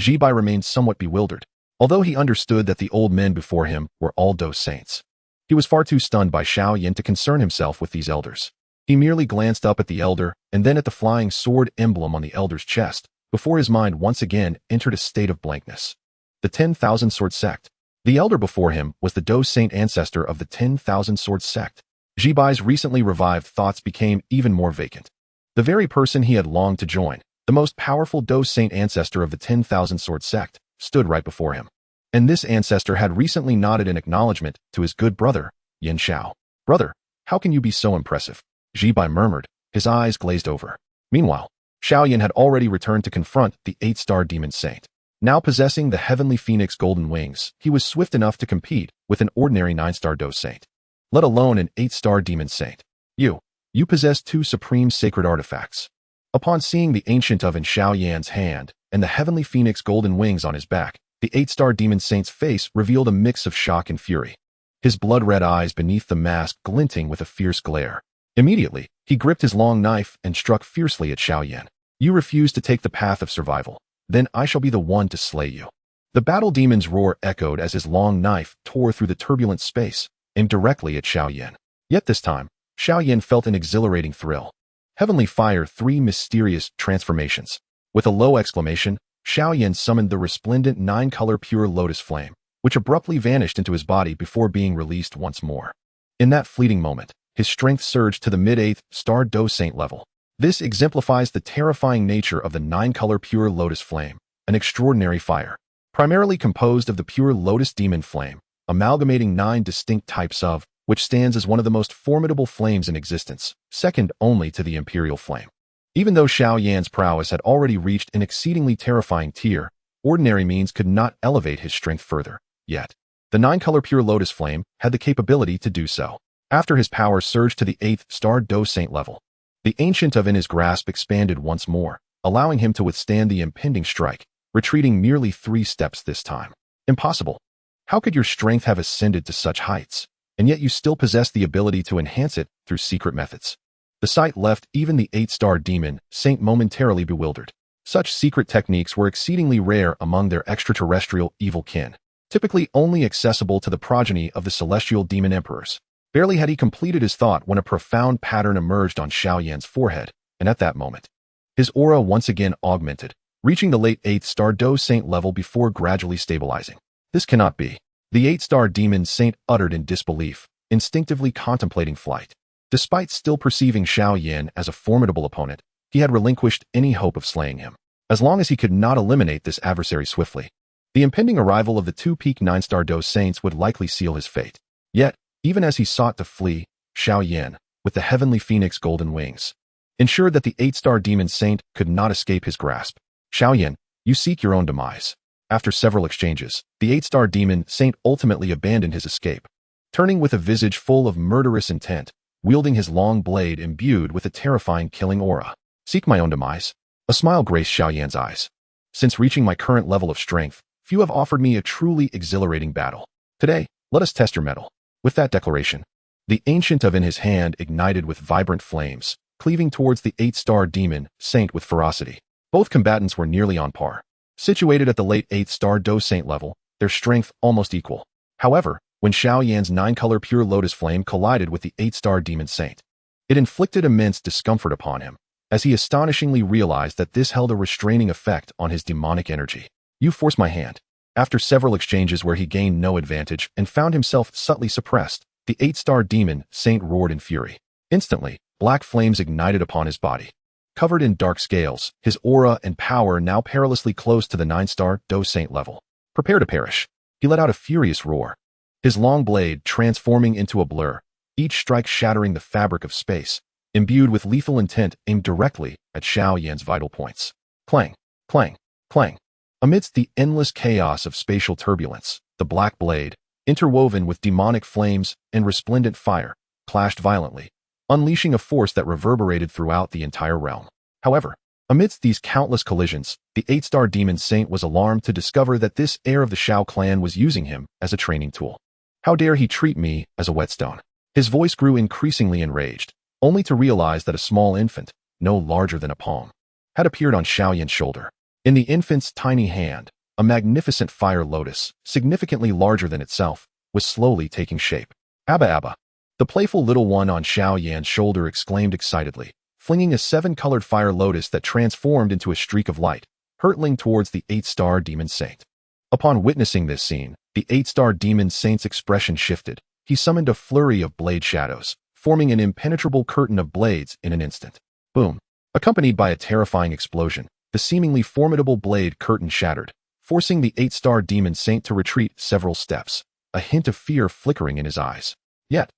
Ji Bai remained somewhat bewildered, although he understood that the old men before him were all Dou saints. He was far too stunned by Xiao Yan to concern himself with these elders. He merely glanced up at the elder and then at the flying sword emblem on the elder's chest, before his mind once again entered a state of blankness. The 10,000 Sword Sect. The elder before him was the Dou saint ancestor of the 10,000 Sword Sect. Ji Bai's recently revived thoughts became even more vacant. The very person he had longed to join, the most powerful Dou saint ancestor of the 10,000 Sword Sect, stood right before him. And this ancestor had recently nodded in acknowledgement to his good brother, Yin Xiao. Brother, how can you be so impressive? Ji Bai murmured, his eyes glazed over. Meanwhile, Xiao Yan had already returned to confront the 8-star demon saint. Now possessing the Heavenly Phoenix golden wings, he was swift enough to compete with an ordinary 9-star Dou saint, let alone an 8-star demon saint. You possess 2 supreme sacred artifacts. Upon seeing the ancient of in Xiao Yan's hand and the Heavenly Phoenix golden wings on his back, the 8-star demon saint's face revealed a mix of shock and fury, his blood-red eyes beneath the mask glinting with a fierce glare. Immediately, he gripped his long knife and struck fiercely at Xiao Yan. You refuse to take the path of survival. Then I shall be the one to slay you. The battle demon's roar echoed as his long knife tore through the turbulent space, aimed directly at Xiao Yan. Yet this time, Xiao Yan felt an exhilarating thrill. Heavenly Fire 3 mysterious transformations. With a low exclamation, Xiao Yan summoned the resplendent 9-color pure lotus flame, which abruptly vanished into his body before being released once more. In that fleeting moment, his strength surged to the mid-8th star Dou Saint level. This exemplifies the terrifying nature of the 9-color pure lotus flame, an extraordinary fire, primarily composed of the pure lotus demon flame, amalgamating 9 distinct types of, which stands as one of the most formidable flames in existence, second only to the imperial flame. Even though Xiao Yan's prowess had already reached an exceedingly terrifying tier, ordinary means could not elevate his strength further, yet. The 9-color pure lotus flame had the capability to do so. After his power surged to the 8th star Dou Saint level, the ancient of in his grasp expanded once more, allowing him to withstand the impending strike, retreating merely 3 steps this time. Impossible. How could your strength have ascended to such heights, and yet you still possess the ability to enhance it through secret methods? The sight left even the 8-star demon saint momentarily bewildered. Such secret techniques were exceedingly rare among their extraterrestrial evil kin, typically only accessible to the progeny of the celestial demon emperors. Barely had he completed his thought when a profound pattern emerged on Xiao Yan's forehead, and at that moment, his aura once again augmented, reaching the late 8th star Dou Saint level before gradually stabilizing. This cannot be. The 8-star demon saint uttered in disbelief, instinctively contemplating flight. Despite still perceiving Xiao Yan as a formidable opponent, he had relinquished any hope of slaying him, as long as he could not eliminate this adversary swiftly. The impending arrival of the 2-peak 9-star Dou Saints would likely seal his fate. Yet, even as he sought to flee, Xiao Yan, with the heavenly phoenix golden wings, ensured that the 8-star demon saint could not escape his grasp. Xiao Yan, you seek your own demise. After several exchanges, the 8-star demon saint ultimately abandoned his escape, turning with a visage full of murderous intent, wielding his long blade imbued with a terrifying killing aura. Seek my own demise? A smile graced Xiao Yan's eyes. Since reaching my current level of strength, few have offered me a truly exhilarating battle. Today, let us test your mettle. With that declaration, the ancient of in his hand ignited with vibrant flames, cleaving towards the 8-star demon saint with ferocity. Both combatants were nearly on par. Situated at the late 8th star Dou Saint level, their strength almost equal. However, when Xiao Yan's 9-color pure lotus flame collided with the 8-star demon saint, it inflicted immense discomfort upon him, as he astonishingly realized that this held a restraining effect on his demonic energy. You force my hand. After several exchanges where he gained no advantage and found himself subtly suppressed, the 8-star demon saint roared in fury. Instantly, black flames ignited upon his body. Covered in dark scales, his aura and power now perilously close to the 9-star Dou Saint level. Prepare to perish. He let out a furious roar, his long blade transforming into a blur, each strike shattering the fabric of space, imbued with lethal intent aimed directly at Xiao Yan's vital points. Clang, clang, clang. Amidst the endless chaos of spatial turbulence, the black blade, interwoven with demonic flames and resplendent fire, clashed violently, unleashing a force that reverberated throughout the entire realm. However, amidst these countless collisions, the 8-star demon saint was alarmed to discover that this heir of the Xiao clan was using him as a training tool. How dare he treat me as a whetstone? His voice grew increasingly enraged, only to realize that a small infant, no larger than a palm, had appeared on Xiao Yan's shoulder. In the infant's tiny hand, a magnificent fire lotus, significantly larger than itself, was slowly taking shape. Abba Abba. The playful little one on Xiao Yan's shoulder exclaimed excitedly, flinging a 7-colored fire lotus that transformed into a streak of light, hurtling towards the 8-star demon saint. Upon witnessing this scene, the 8-star demon saint's expression shifted. He summoned a flurry of blade shadows, forming an impenetrable curtain of blades in an instant. Boom. Accompanied by a terrifying explosion, the seemingly formidable blade curtain shattered, forcing the 8-star demon saint to retreat several steps, a hint of fear flickering in his eyes. Yet,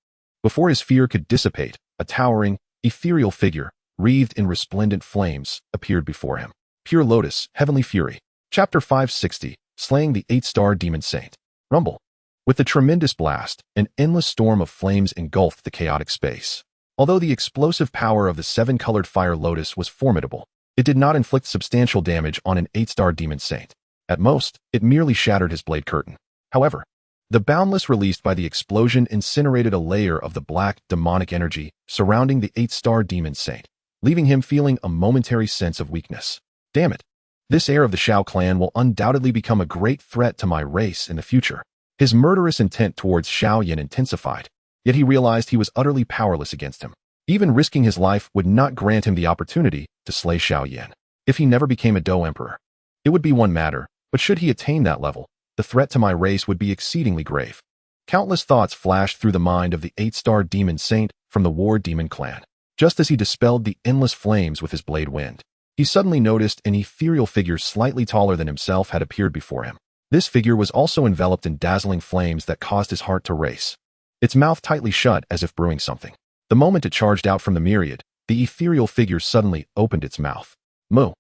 before his fear could dissipate, a towering, ethereal figure, wreathed in resplendent flames, appeared before him. Pure Lotus, Heavenly Fury. Chapter 560, Slaying the 8-star Demon Saint. Rumble. With the tremendous blast, an endless storm of flames engulfed the chaotic space. Although the explosive power of the 7-colored fire lotus was formidable, it did not inflict substantial damage on an 8-star demon saint. At most, it merely shattered his blade curtain. However, the boundless released by the explosion incinerated a layer of the black, demonic energy surrounding the 8-star demon saint, leaving him feeling a momentary sense of weakness. Damn it. This heir of the Xiao clan will undoubtedly become a great threat to my race in the future. His murderous intent towards Xiao Yan intensified, yet he realized he was utterly powerless against him. Even risking his life would not grant him the opportunity to slay Xiao Yan. If he never became a Dou Emperor, it would be one matter, but should he attain that level, the threat to my race would be exceedingly grave. Countless thoughts flashed through the mind of the 8-star demon saint from the war demon clan. Just as he dispelled the endless flames with his blade wind, he suddenly noticed an ethereal figure slightly taller than himself had appeared before him. This figure was also enveloped in dazzling flames that caused his heart to race. Its mouth tightly shut as if brewing something. The moment it charged out from the myriad, the ethereal figure suddenly opened its mouth. Moo!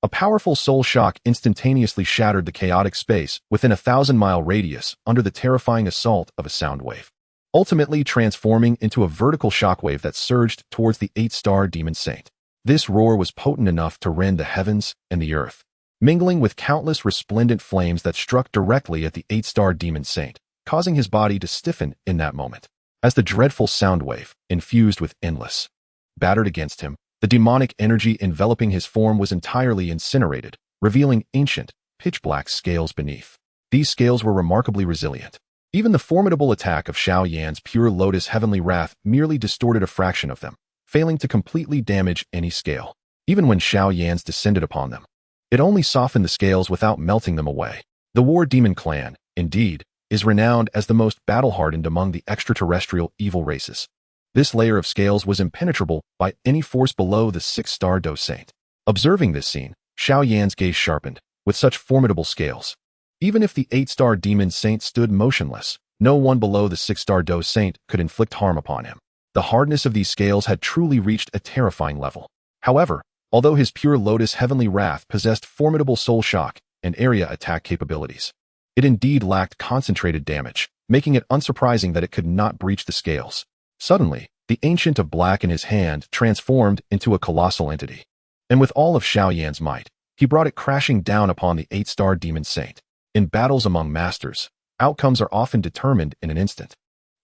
A powerful soul shock instantaneously shattered the chaotic space within a 1,000-mile radius under the terrifying assault of a sound wave, ultimately transforming into a vertical shockwave that surged towards the 8-star demon saint. This roar was potent enough to rend the heavens and the earth, mingling with countless resplendent flames that struck directly at the 8-star demon saint, causing his body to stiffen in that moment. As the dreadful sound wave, infused with endless, battered against him, the demonic energy enveloping his form was entirely incinerated, revealing ancient, pitch-black scales beneath. These scales were remarkably resilient. Even the formidable attack of Xiao Yan's pure lotus heavenly wrath merely distorted a fraction of them, failing to completely damage any scale. Even when Xiao Yan's descended upon them, it only softened the scales without melting them away. The war demon clan, indeed, is renowned as the most battle-hardened among the extraterrestrial evil races. This layer of scales was impenetrable by any force below the 6-star Dou Saint. Observing this scene, Xiao Yan's gaze sharpened. With such formidable scales, even if the 8-star demon saint stood motionless, no one below the 6-star Dou Saint could inflict harm upon him. The hardness of these scales had truly reached a terrifying level. However, although his pure lotus heavenly wrath possessed formidable soul shock and area attack capabilities, it indeed lacked concentrated damage, making it unsurprising that it could not breach the scales. Suddenly, the Ancient of Black in his hand transformed into a colossal entity. And with all of Xiao Yan's might, he brought it crashing down upon the 8-star demon saint. In battles among masters, outcomes are often determined in an instant.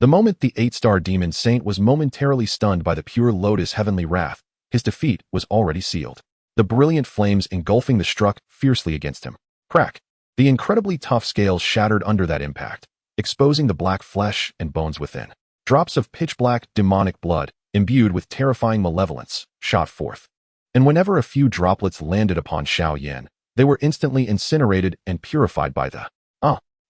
The moment the 8-star demon saint was momentarily stunned by the pure lotus heavenly wrath, his defeat was already sealed. The brilliant flames engulfing the struck fiercely against him. Crack! The incredibly tough scales shattered under that impact, exposing the black flesh and bones within. Drops of pitch-black demonic blood, imbued with terrifying malevolence, shot forth. And whenever a few droplets landed upon Xiao Yan, they were instantly incinerated and purified by the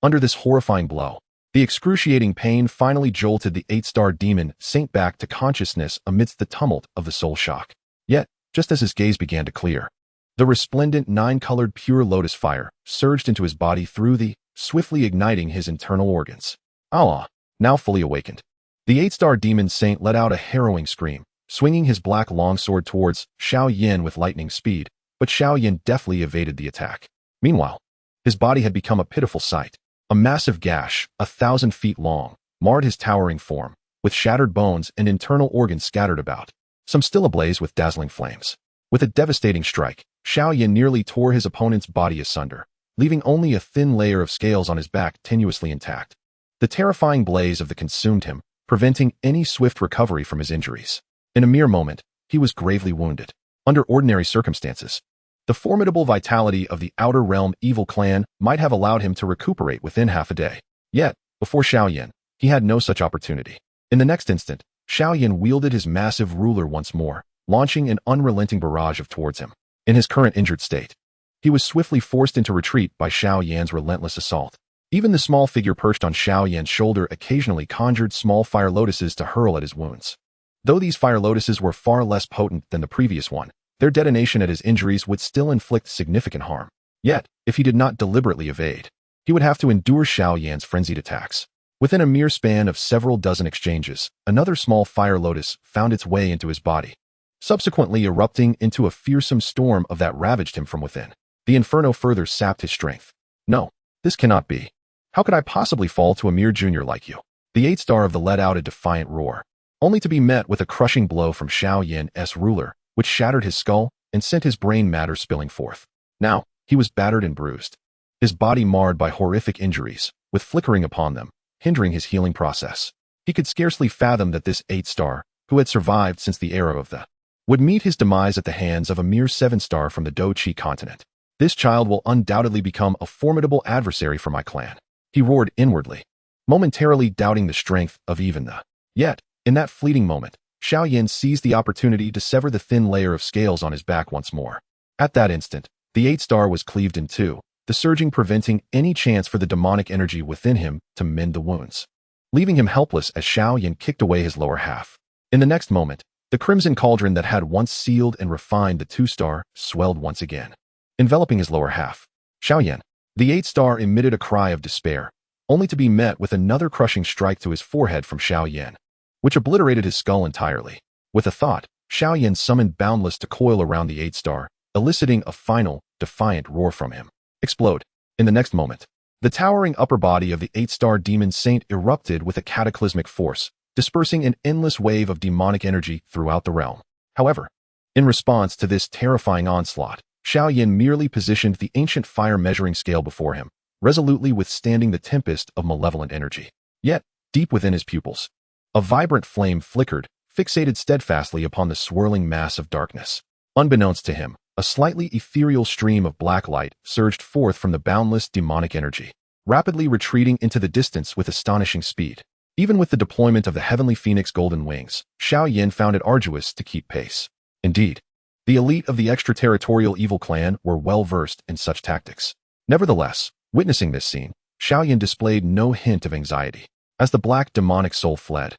Under this horrifying blow, the excruciating pain finally jolted the 8-star demon saint back to consciousness amidst the tumult of the soul shock. Yet, just as his gaze began to clear, the resplendent 9-colored pure lotus fire surged into his body through the, swiftly igniting his internal organs. Allah, now fully awakened, the 8-star demon saint let out a harrowing scream, swinging his black longsword towards Xiao Yan with lightning speed, but Xiao Yan deftly evaded the attack. Meanwhile, his body had become a pitiful sight. A massive gash, 1,000 feet long, marred his towering form, with shattered bones and internal organs scattered about, some still ablaze with dazzling flames. With a devastating strike, Xiao Yan nearly tore his opponent's body asunder, leaving only a thin layer of scales on his back tenuously intact. The terrifying blaze of the consumed him, preventing any swift recovery from his injuries. In a mere moment, he was gravely wounded. Under ordinary circumstances, the formidable vitality of the Outer Realm evil clan might have allowed him to recuperate within half a day. Yet, before Xiao Yan, he had no such opportunity. In the next instant, Xiao Yan wielded his massive ruler once more, launching an unrelenting barrage towards him. In his current injured state, he was swiftly forced into retreat by Xiao Yan's relentless assault. Even the small figure perched on Xiao Yan's shoulder occasionally conjured small fire lotuses to hurl at his wounds. Though these fire lotuses were far less potent than the previous one, their detonation at his injuries would still inflict significant harm. Yet, if he did not deliberately evade, he would have to endure Xiao Yan's frenzied attacks. Within a mere span of several dozen exchanges, another small fire lotus found its way into his body, subsequently erupting into a fearsome storm of that ravaged him from within. The inferno further sapped his strength. No, this cannot be. How could I possibly fall to a mere junior like you? The 8-star of the let out a defiant roar, only to be met with a crushing blow from Xiao Yan's ruler, which shattered his skull and sent his brain matter spilling forth. Now, he was battered and bruised, his body marred by horrific injuries, with flickering upon them, hindering his healing process. He could scarcely fathom that this 8-star, who had survived since the era of the, would meet his demise at the hands of a mere 7-star from the Dou-Chi continent. This child will undoubtedly become a formidable adversary for my clan, he roared inwardly, momentarily doubting the strength of even the. Yet, in that fleeting moment, Xiao Yan seized the opportunity to sever the thin layer of scales on his back once more. At that instant, the 8-star was cleaved in two, the surging preventing any chance for the demonic energy within him to mend the wounds, leaving him helpless as Xiao Yan kicked away his lower half. In the next moment, the crimson cauldron that had once sealed and refined the 2-star swelled once again, enveloping his lower half. Xiao Yan, the 8-star, emitted a cry of despair, only to be met with another crushing strike to his forehead from Xiao Yan, which obliterated his skull entirely. With a thought, Xiao Yan summoned Boundless to coil around the 8-star, eliciting a final, defiant roar from him. Explode. In the next moment, the towering upper body of the 8-star demon saint erupted with a cataclysmic force, dispersing an endless wave of demonic energy throughout the realm. However, in response to this terrifying onslaught, Xiao Yan merely positioned the ancient fire measuring scale before him, resolutely withstanding the tempest of malevolent energy. Yet, deep within his pupils, a vibrant flame flickered, fixated steadfastly upon the swirling mass of darkness. Unbeknownst to him, a slightly ethereal stream of black light surged forth from the boundless demonic energy, rapidly retreating into the distance with astonishing speed. Even with the deployment of the heavenly phoenix golden wings, Xiao Yan found it arduous to keep pace. Indeed, the elite of the extraterritorial evil clan were well versed in such tactics. Nevertheless, witnessing this scene, Xiao Yan displayed no hint of anxiety. As the black demonic soul fled,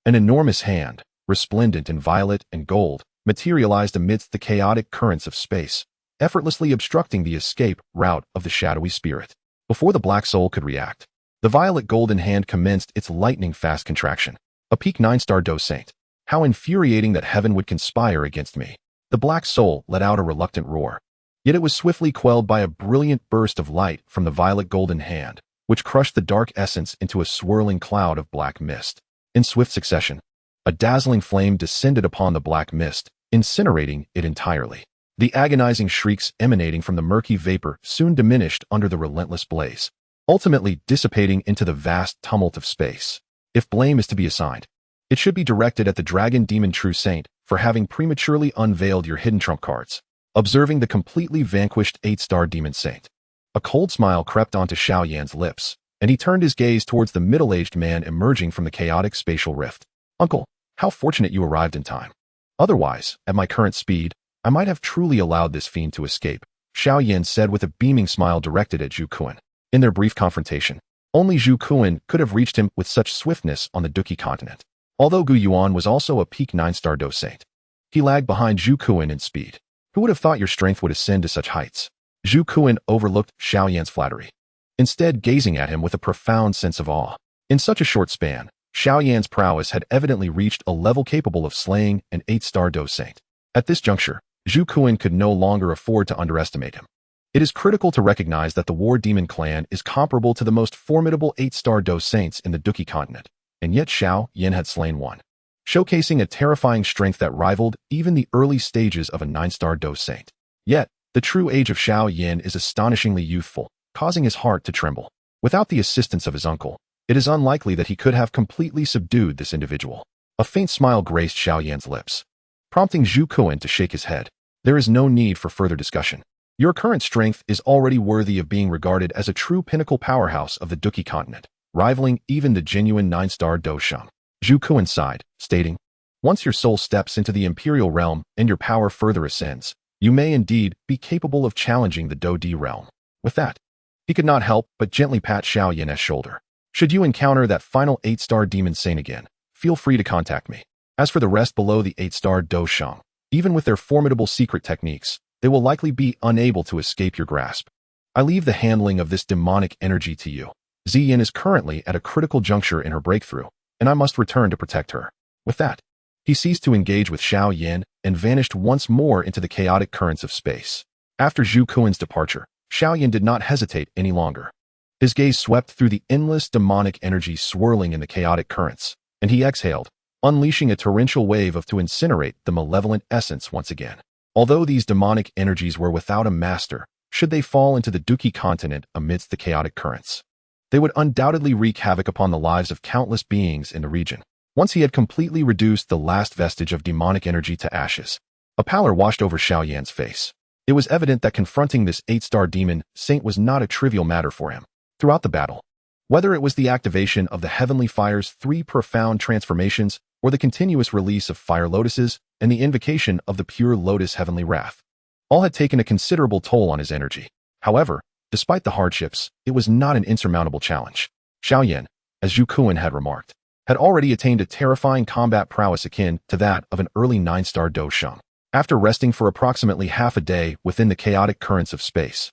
an enormous hand, resplendent in violet and gold, materialized amidst the chaotic currents of space, effortlessly obstructing the escape route of the shadowy spirit. Before the black soul could react, the violet golden hand commenced its lightning-fast contraction. A peak 9-star Dou Saint. How infuriating that heaven would conspire against me. The black soul let out a reluctant roar. Yet it was swiftly quelled by a brilliant burst of light from the violet golden hand, which crushed the dark essence into a swirling cloud of black mist. In swift succession, a dazzling flame descended upon the black mist, incinerating it entirely. The agonizing shrieks emanating from the murky vapor soon diminished under the relentless blaze, ultimately dissipating into the vast tumult of space. If blame is to be assigned, it should be directed at the Dragon Demon True Saint for having prematurely unveiled your hidden trump cards. Observing the completely vanquished 8-star Demon Saint, a cold smile crept onto Xiao Yan's lips, and he turned his gaze towards the middle-aged man emerging from the chaotic spatial rift. Uncle, how fortunate you arrived in time. Otherwise, at my current speed, I might have truly allowed this fiend to escape, Xiao Yan said with a beaming smile directed at Zhu Kuan. In their brief confrontation, only Zhu Kuan could have reached him with such swiftness on the Duki continent. Although Gu Yuan was also a peak 9-star Dou Saint, he lagged behind Zhu Kuan in speed. Who would have thought your strength would ascend to such heights? Zhu Kuan overlooked Xiao Yan's flattery, instead gazing at him with a profound sense of awe. In such a short span, Xiao Yan's prowess had evidently reached a level capable of slaying an 8-star Dou Saint. At this juncture, Zhu Kuan could no longer afford to underestimate him. It is critical to recognize that the War Demon clan is comparable to the most formidable 8-star Dou Saints in the Duki continent, and yet Xiao Yan had slain one, showcasing a terrifying strength that rivaled even the early stages of a 9-star Dou Saint. Yet, the true age of Xiao Yan is astonishingly youthful, causing his heart to tremble. Without the assistance of his uncle, it is unlikely that he could have completely subdued this individual. A faint smile graced Xiao Yan's lips, prompting Zhu Kuan to shake his head. There is no need for further discussion. Your current strength is already worthy of being regarded as a true pinnacle powerhouse of the Duki continent, rivaling even the genuine 9-star Dou Shang. Zhu Kuan sighed, stating, once your soul steps into the imperial realm and your power further ascends, you may indeed be capable of challenging the Dou Di realm. With that, he could not help but gently pat Xiao Yan's shoulder. Should you encounter that final 8-star Demon Saint again, feel free to contact me. As for the rest below the 8-star Dou Shang, even with their formidable secret techniques, they will likely be unable to escape your grasp. I leave the handling of this demonic energy to you. Ziyin is currently at a critical juncture in her breakthrough, and I must return to protect her. With that, he ceased to engage with Xiao Yan and vanished once more into the chaotic currents of space. After Zhu Kuan's departure, Xiao Yan did not hesitate any longer. His gaze swept through the endless demonic energy swirling in the chaotic currents, and he exhaled, unleashing a torrential wave to incinerate the malevolent essence once again. Although these demonic energies were without a master, should they fall into the Duki continent amidst the chaotic currents, they would undoubtedly wreak havoc upon the lives of countless beings in the region. Once he had completely reduced the last vestige of demonic energy to ashes, a pallor washed over Xiao Yan's face. It was evident that confronting this 8-star demon saint was not a trivial matter for him. Throughout the battle, whether it was the activation of the Heavenly Fire's 3 profound transformations or the continuous release of fire lotuses and the invocation of the pure lotus heavenly wrath, all had taken a considerable toll on his energy. However, Despite the hardships, it was not an insurmountable challenge. Xiao Yan, as Zhu Kuan had remarked, had already attained a terrifying combat prowess akin to that of an early 9-star Dou Sheng. After resting for approximately half a day within the chaotic currents of space,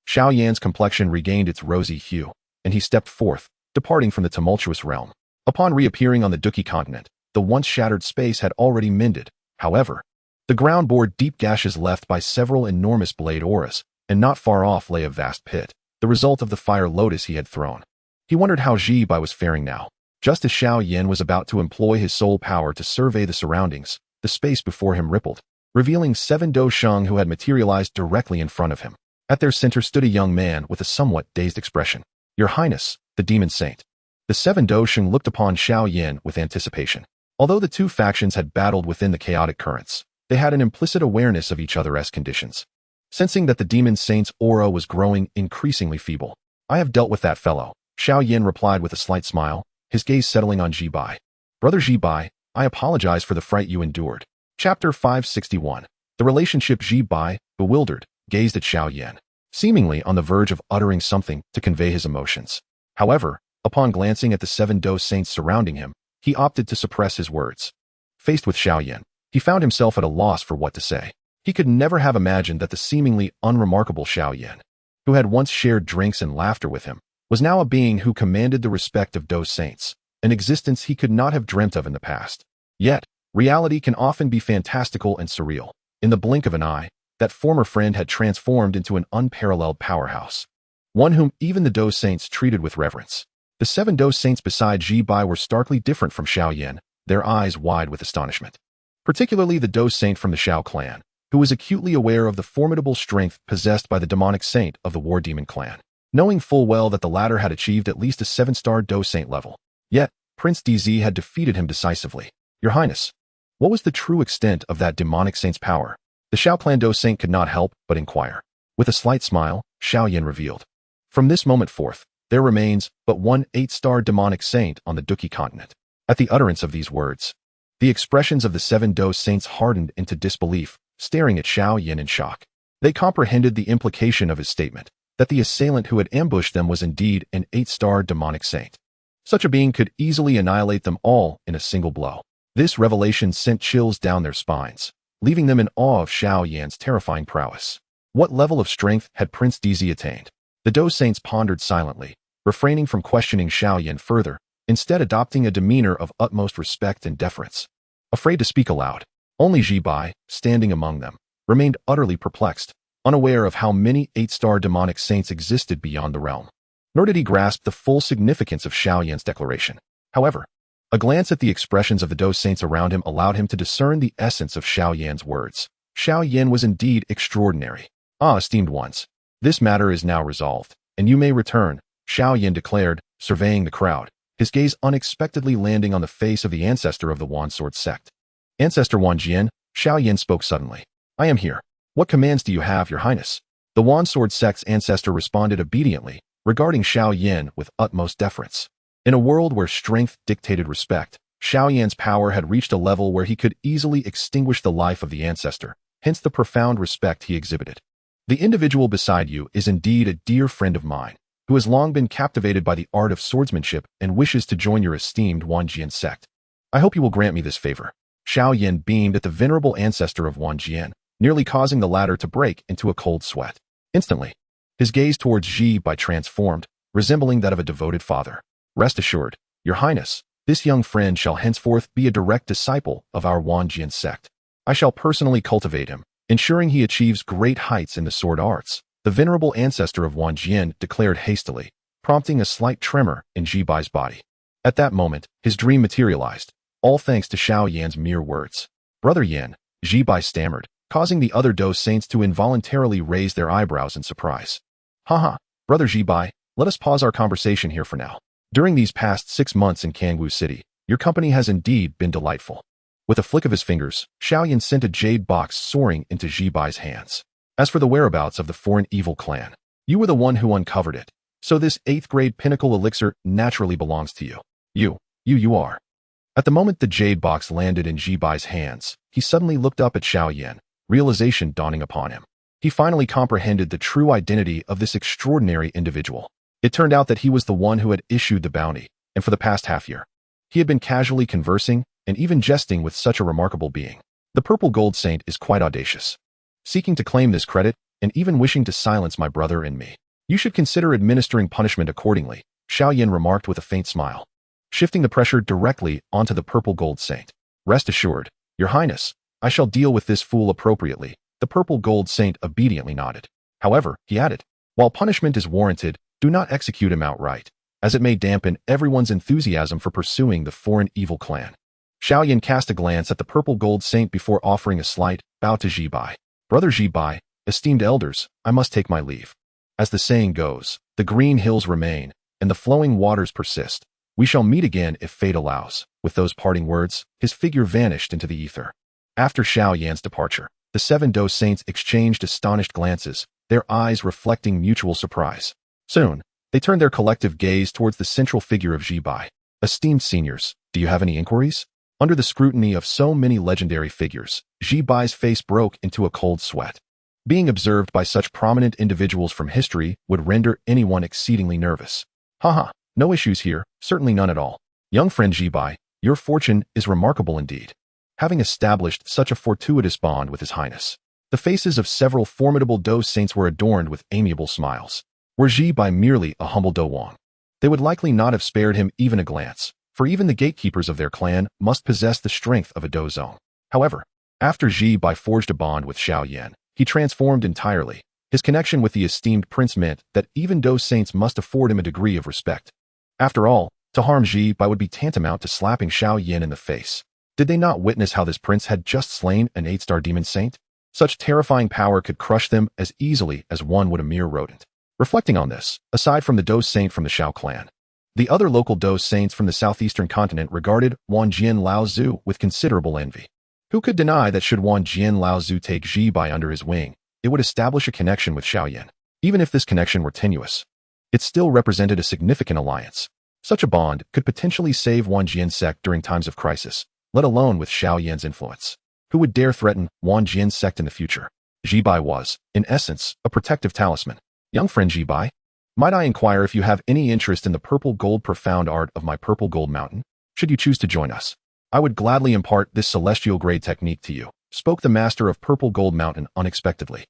Xiao Yan's complexion regained its rosy hue, and he stepped forth, departing from the tumultuous realm. Upon reappearing on the Duki continent, the once shattered space had already mended. However, the ground bore deep gashes left by several enormous blade auras, and not far off lay a vast pit, the result of the fire lotus he had thrown. He wondered how Ji Bai was faring now. Just as Xiao Yan was about to employ his soul power to survey the surroundings, the space before him rippled, revealing 7 Dou Sheng who had materialized directly in front of him. At their center stood a young man with a somewhat dazed expression. "Your Highness, the Demon Saint." The 7 Dou Sheng looked upon Xiao Yan with anticipation. Although the two factions had battled within the chaotic currents, they had an implicit awareness of each other's conditions. Sensing that the Demon Saint's aura was growing increasingly feeble, "I have dealt with that fellow," Xiao Yan replied with a slight smile, his gaze settling on Ji Bai. "Brother Ji Bai, I apologize for the fright you endured." Chapter 561. The relationship. Ji Bai, bewildered, gazed at Xiao Yan, seemingly on the verge of uttering something to convey his emotions. However, upon glancing at the 7 Dou Saints surrounding him, he opted to suppress his words. Faced with Xiao Yan, he found himself at a loss for what to say. He could never have imagined that the seemingly unremarkable Xiao Yan, who had once shared drinks and laughter with him, was now a being who commanded the respect of Dou Saints, an existence he could not have dreamt of in the past. Yet, reality can often be fantastical and surreal. In the blink of an eye, that former friend had transformed into an unparalleled powerhouse, one whom even the Dou Saints treated with reverence. The 7 Dou Saints beside Ji Bai were starkly different from Xiao Yan, their eyes wide with astonishment. Particularly the Dou Saint from the Xiao clan, who was acutely aware of the formidable strength possessed by the demonic saint of the War Demon clan, knowing full well that the latter had achieved at least a 7-star Dou Saint level. Yet, Prince DZ had defeated him decisively. "Your Highness, what was the true extent of that demonic saint's power?" The Xiao clan Dou Saint could not help but inquire. With a slight smile, Xiao Yan revealed, "From this moment forth, there remains but one 8-star demonic saint on the Duki continent." At the utterance of these words, the expressions of the 7 Dou Saints hardened into disbelief, staring at Xiao Yan in shock. They comprehended the implication of his statement, that the assailant who had ambushed them was indeed an 8-star demonic saint. Such a being could easily annihilate them all in a single blow. This revelation sent chills down their spines, leaving them in awe of Xiao Yan's terrifying prowess. What level of strength had Prince DZ attained? The Dou Saints pondered silently, refraining from questioning Xiao Yan further, instead adopting a demeanor of utmost respect and deference. Afraid to speak aloud, only Ji Bai, standing among them, remained utterly perplexed, unaware of how many 8-star demonic saints existed beyond the realm. Nor did he grasp the full significance of Xiao Yan's declaration. However, a glance at the expressions of the Dou Saints around him allowed him to discern the essence of Xiao Yan's words. Xiao Yan was indeed extraordinary. "Ah, esteemed ones, this matter is now resolved, and you may return," Xiao Yan declared, surveying the crowd, his gaze unexpectedly landing on the face of the ancestor of the Wan Sword Sect. "Ancestor Wan Jian," Xiao Yan spoke suddenly. "I am here. What commands do you have, Your Highness?" The Wan Sword Sect's ancestor responded obediently, regarding Xiao Yan with utmost deference. In a world where strength dictated respect, Xiao Yan's power had reached a level where he could easily extinguish the life of the ancestor, hence the profound respect he exhibited. "The individual beside you is indeed a dear friend of mine, who has long been captivated by the art of swordsmanship and wishes to join your esteemed Wan Jian sect. I hope you will grant me this favor." Xiao Yan beamed at the venerable ancestor of Wan Jian, nearly causing the latter to break into a cold sweat. Instantly, his gaze towards Ji Bai transformed, resembling that of a devoted father. "Rest assured, Your Highness, this young friend shall henceforth be a direct disciple of our Wan Jian sect. I shall personally cultivate him, ensuring he achieves great heights in the sword arts," the venerable ancestor of Wan Jian declared hastily, prompting a slight tremor in Ji Bai's body. At that moment, his dream materialized, all thanks to Xiao Yan's mere words. "Brother Yan," Ji Bai stammered, causing the other Dou Saints to involuntarily raise their eyebrows in surprise. "Haha, Brother Ji Bai, let us pause our conversation here for now. During these past 6 months in Kangwu City, your company has indeed been delightful." With a flick of his fingers, Xiao Yan sent a jade box soaring into Ji Bai's hands. "As for the whereabouts of the foreign evil clan, you were the one who uncovered it, so this 8th grade pinnacle elixir naturally belongs to you. You are." At the moment the jade box landed in Ji Bai's hands, he suddenly looked up at Xiao Yan, realization dawning upon him. He finally comprehended the true identity of this extraordinary individual. It turned out that he was the one who had issued the bounty, and for the past half-year, he had been casually conversing and even jesting with such a remarkable being. The Purple Gold Saint is quite audacious, seeking to claim this credit and even wishing to silence my brother and me. You should consider administering punishment accordingly, Xiao Yan remarked with a faint smile, shifting the pressure directly onto the Purple Gold Saint. Rest assured, Your Highness, I shall deal with this fool appropriately. The Purple Gold Saint obediently nodded. However, he added, while punishment is warranted, do not execute him outright, as it may dampen everyone's enthusiasm for pursuing the foreign evil clan. Xiao Yan cast a glance at the Purple Gold Saint before offering a slight bow to Zhibai. Brother Zhibai, esteemed elders, I must take my leave. As the saying goes, the green hills remain, and the flowing waters persist. We shall meet again if fate allows. With those parting words, his figure vanished into the ether. After Xiao Yan's departure, the 7 Dou Saints exchanged astonished glances, their eyes reflecting mutual surprise. Soon, they turned their collective gaze towards the central figure of Zhibai. Esteemed seniors, do you have any inquiries? Under the scrutiny of so many legendary figures, Zhibai's face broke into a cold sweat. Being observed by such prominent individuals from history would render anyone exceedingly nervous. Haha, no issues here, certainly none at all. Young friend Zhibai, your fortune is remarkable indeed. Having established such a fortuitous bond with His Highness, the faces of several formidable Dou Saints were adorned with amiable smiles. Were Zhibai merely a humble Dou Wang, they would likely not have spared him even a glance, for even the gatekeepers of their clan must possess the strength of a Dou Zong. However, after Zhibai forged a bond with Xiao Yan, he transformed entirely. His connection with the esteemed prince meant that even Dou Saints must afford him a degree of respect. After all, to harm Zhibai would be tantamount to slapping Xiao Yan in the face. Did they not witness how this prince had just slain an 8-star demon saint? Such terrifying power could crush them as easily as one would a mere rodent. Reflecting on this, aside from the Dou Saint from the Xiao clan, the other local Dou Saints from the southeastern continent regarded Wanjian Laozu with considerable envy. Who could deny that should Wanjian Laozu take Zhibai under his wing, it would establish a connection with Xiao Yan? Even if this connection were tenuous, it still represented a significant alliance. Such a bond could potentially save Wanjian Sect during times of crisis, let alone with Xiao Yan's influence. Who would dare threaten Wanjian Sect in the future? Zhibai was, in essence, a protective talisman. Young friend Zhibai, might I inquire if you have any interest in the purple gold profound art of my purple gold mountain? Should you choose to join us, I would gladly impart this celestial grade technique to you, spoke the master of Purple Gold Mountain unexpectedly.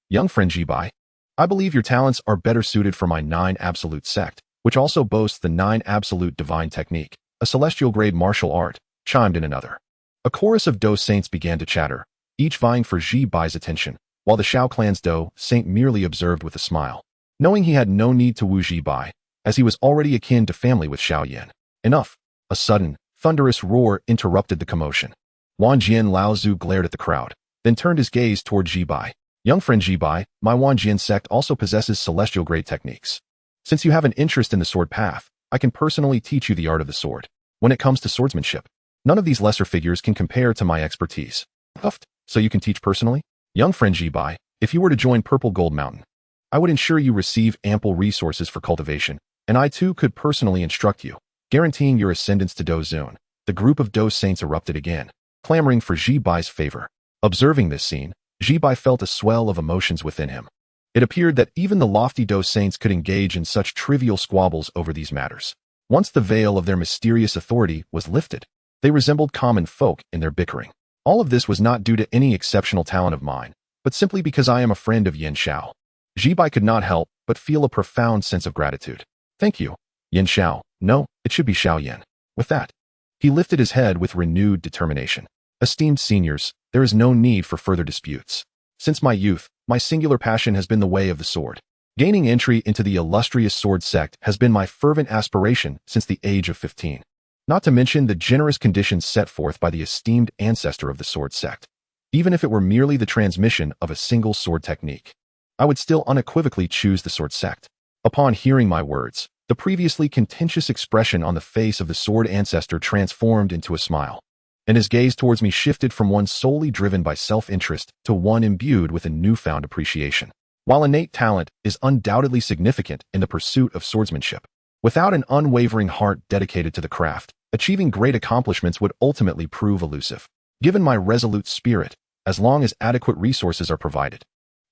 Young friend Zhibai, I believe your talents are better suited for my 9 absolute sect, which also boasts the 9 absolute divine technique, a celestial grade martial art, chimed in another. A chorus of Dou Saints began to chatter, each vying for Zhibai's attention, while the Xiao clan's Dou Saint merely observed with a smile, knowing he had no need to woo Zhibai, as he was already akin to family with Xiao Yan. Enough. A sudden, thunderous roar interrupted the commotion. Wanjian Laozu glared at the crowd, then turned his gaze toward Zhibai. Young friend Zhibai, my Wanjian sect also possesses celestial grade techniques. Since you have an interest in the sword path, I can personally teach you the art of the sword. When it comes to swordsmanship, none of these lesser figures can compare to my expertise. Huffed, so you can teach personally? Young friend Zhibai, if you were to join Purple Gold Mountain, I would ensure you receive ample resources for cultivation, and I too could personally instruct you, guaranteeing your ascendance to Dou Zone. The group of Dou Saints erupted again, clamoring for Zhibai's favor. Observing this scene, Zhibai felt a swell of emotions within him. It appeared that even the lofty Dou Saints could engage in such trivial squabbles over these matters. Once the veil of their mysterious authority was lifted, they resembled common folk in their bickering. All of this was not due to any exceptional talent of mine, but simply because I am a friend of Yin Xiao. Zhibai could not help but feel a profound sense of gratitude. Thank you, Yin Xiao. No, it should be Xiao Yan. With that, he lifted his head with renewed determination. Esteemed seniors, there is no need for further disputes. Since my youth, my singular passion has been the way of the sword. Gaining entry into the illustrious sword sect has been my fervent aspiration since the age of 15. Not to mention the generous conditions set forth by the esteemed ancestor of the sword sect. Even if it were merely the transmission of a single sword technique, I would still unequivocally choose the sword sect. Upon hearing my words, the previously contentious expression on the face of the sword ancestor transformed into a smile, and his gaze towards me shifted from one solely driven by self-interest to one imbued with a newfound appreciation. While innate talent is undoubtedly significant in the pursuit of swordsmanship, without an unwavering heart dedicated to the craft, achieving great accomplishments would ultimately prove elusive. Given my resolute spirit, as long as adequate resources are provided,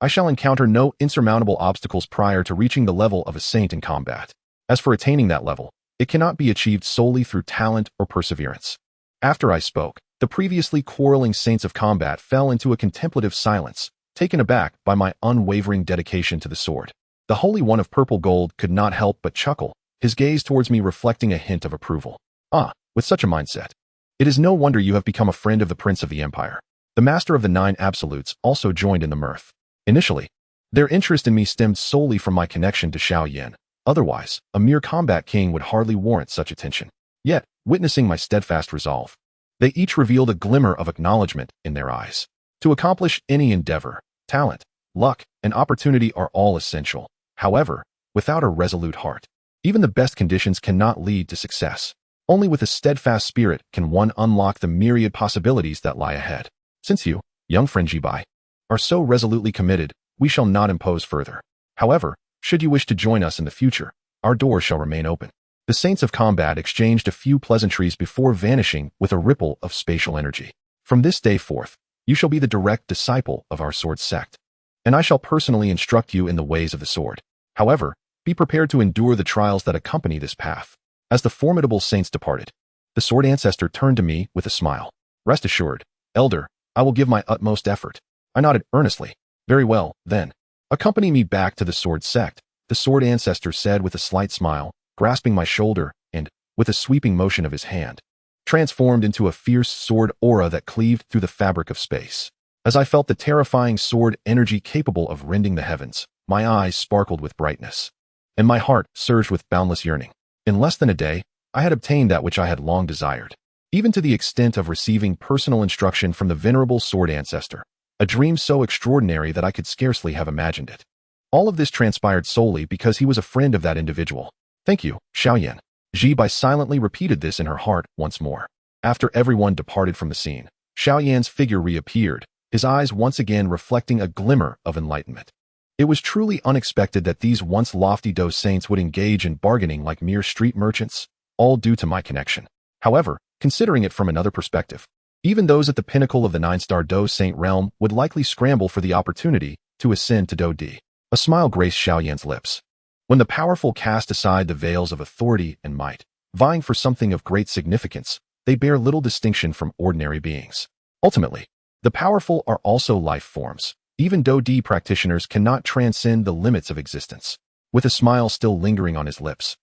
I shall encounter no insurmountable obstacles prior to reaching the level of a saint in combat. As for attaining that level, it cannot be achieved solely through talent or perseverance. After I spoke, the previously quarreling saints of combat fell into a contemplative silence, taken aback by my unwavering dedication to the sword. The Holy One of Purple Gold could not help but chuckle, his gaze towards me reflecting a hint of approval. Ah, with such a mindset. It is no wonder you have become a friend of the Prince of the Empire. The Master of the Nine Absolutes also joined in the mirth. Initially, their interest in me stemmed solely from my connection to Xiao Yan. Otherwise, a mere combat king would hardly warrant such attention. Yet, witnessing my steadfast resolve, they each revealed a glimmer of acknowledgement in their eyes. To accomplish any endeavor, talent, luck, and opportunity are all essential. However, without a resolute heart, even the best conditions cannot lead to success. Only with a steadfast spirit can one unlock the myriad possibilities that lie ahead. Since you, young friend Jibai, are so resolutely committed, we shall not impose further. However, should you wish to join us in the future, our doors shall remain open. The Saints of Combat exchanged a few pleasantries before vanishing with a ripple of spatial energy. From this day forth, you shall be the direct disciple of our sword sect, and I shall personally instruct you in the ways of the sword. However, be prepared to endure the trials that accompany this path. As the formidable saints departed, the sword ancestor turned to me with a smile. Rest assured, Elder, I will give my utmost effort. I nodded earnestly. Very well, then. Accompany me back to the sword sect, the sword ancestor said with a slight smile, grasping my shoulder, and, with a sweeping motion of his hand, transformed into a fierce sword aura that cleaved through the fabric of space. As I felt the terrifying sword energy capable of rending the heavens, my eyes sparkled with brightness, and my heart surged with boundless yearning. In less than a day, I had obtained that which I had long desired, even to the extent of receiving personal instruction from the venerable sword ancestor, a dream so extraordinary that I could scarcely have imagined it. All of this transpired solely because he was a friend of that individual. Thank you, Xiao Yan. Jibai silently repeated this in her heart once more. After everyone departed from the scene, Xiao Yan's figure reappeared, his eyes once again reflecting a glimmer of enlightenment. It was truly unexpected that these once lofty Dou saints would engage in bargaining like mere street merchants, all due to my connection. However, considering it from another perspective, even those at the pinnacle of the 9-star Dou saint realm would likely scramble for the opportunity to ascend to Dou D. A smile graced Xiao Yan's lips. When the powerful cast aside the veils of authority and might, vying for something of great significance, they bear little distinction from ordinary beings. Ultimately, the powerful are also life forms. Even Dou D practitioners cannot transcend the limits of existence. With a smile still lingering on his lips,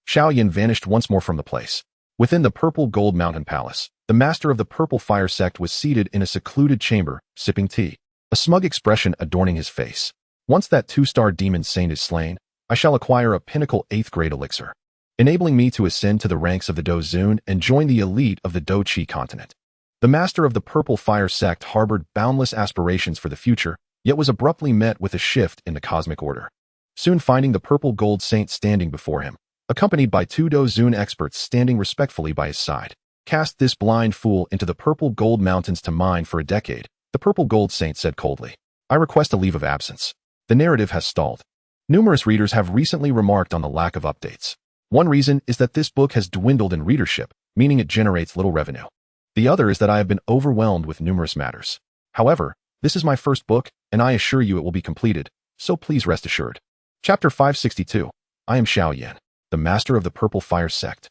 Xiao Yan vanished once more from the place. Within the Purple Gold Mountain Palace, the master of the Purple Fire Sect was seated in a secluded chamber, sipping tea, a smug expression adorning his face. Once that 2-star demon saint is slain, I shall acquire a pinnacle 8th grade elixir, enabling me to ascend to the ranks of the Dou Zun and join the elite of the Dou Qi continent. The master of the Purple Fire Sect harbored boundless aspirations for the future, yet was abruptly met with a shift in the cosmic order. Soon finding the Purple Gold Saint standing before him, accompanied by 2 Dou Zun experts standing respectfully by his side. Cast this blind fool into the Purple Gold Mountains to mine for a decade, the Purple Gold Saint said coldly. I request a leave of absence. The narrative has stalled. Numerous readers have recently remarked on the lack of updates. One reason is that this book has dwindled in readership, meaning it generates little revenue. The other is that I have been overwhelmed with numerous matters. However, this is my first book, and I assure you it will be completed, so please rest assured. Chapter 562. I am Xiao Yan, the master of the Purple Fire Sect.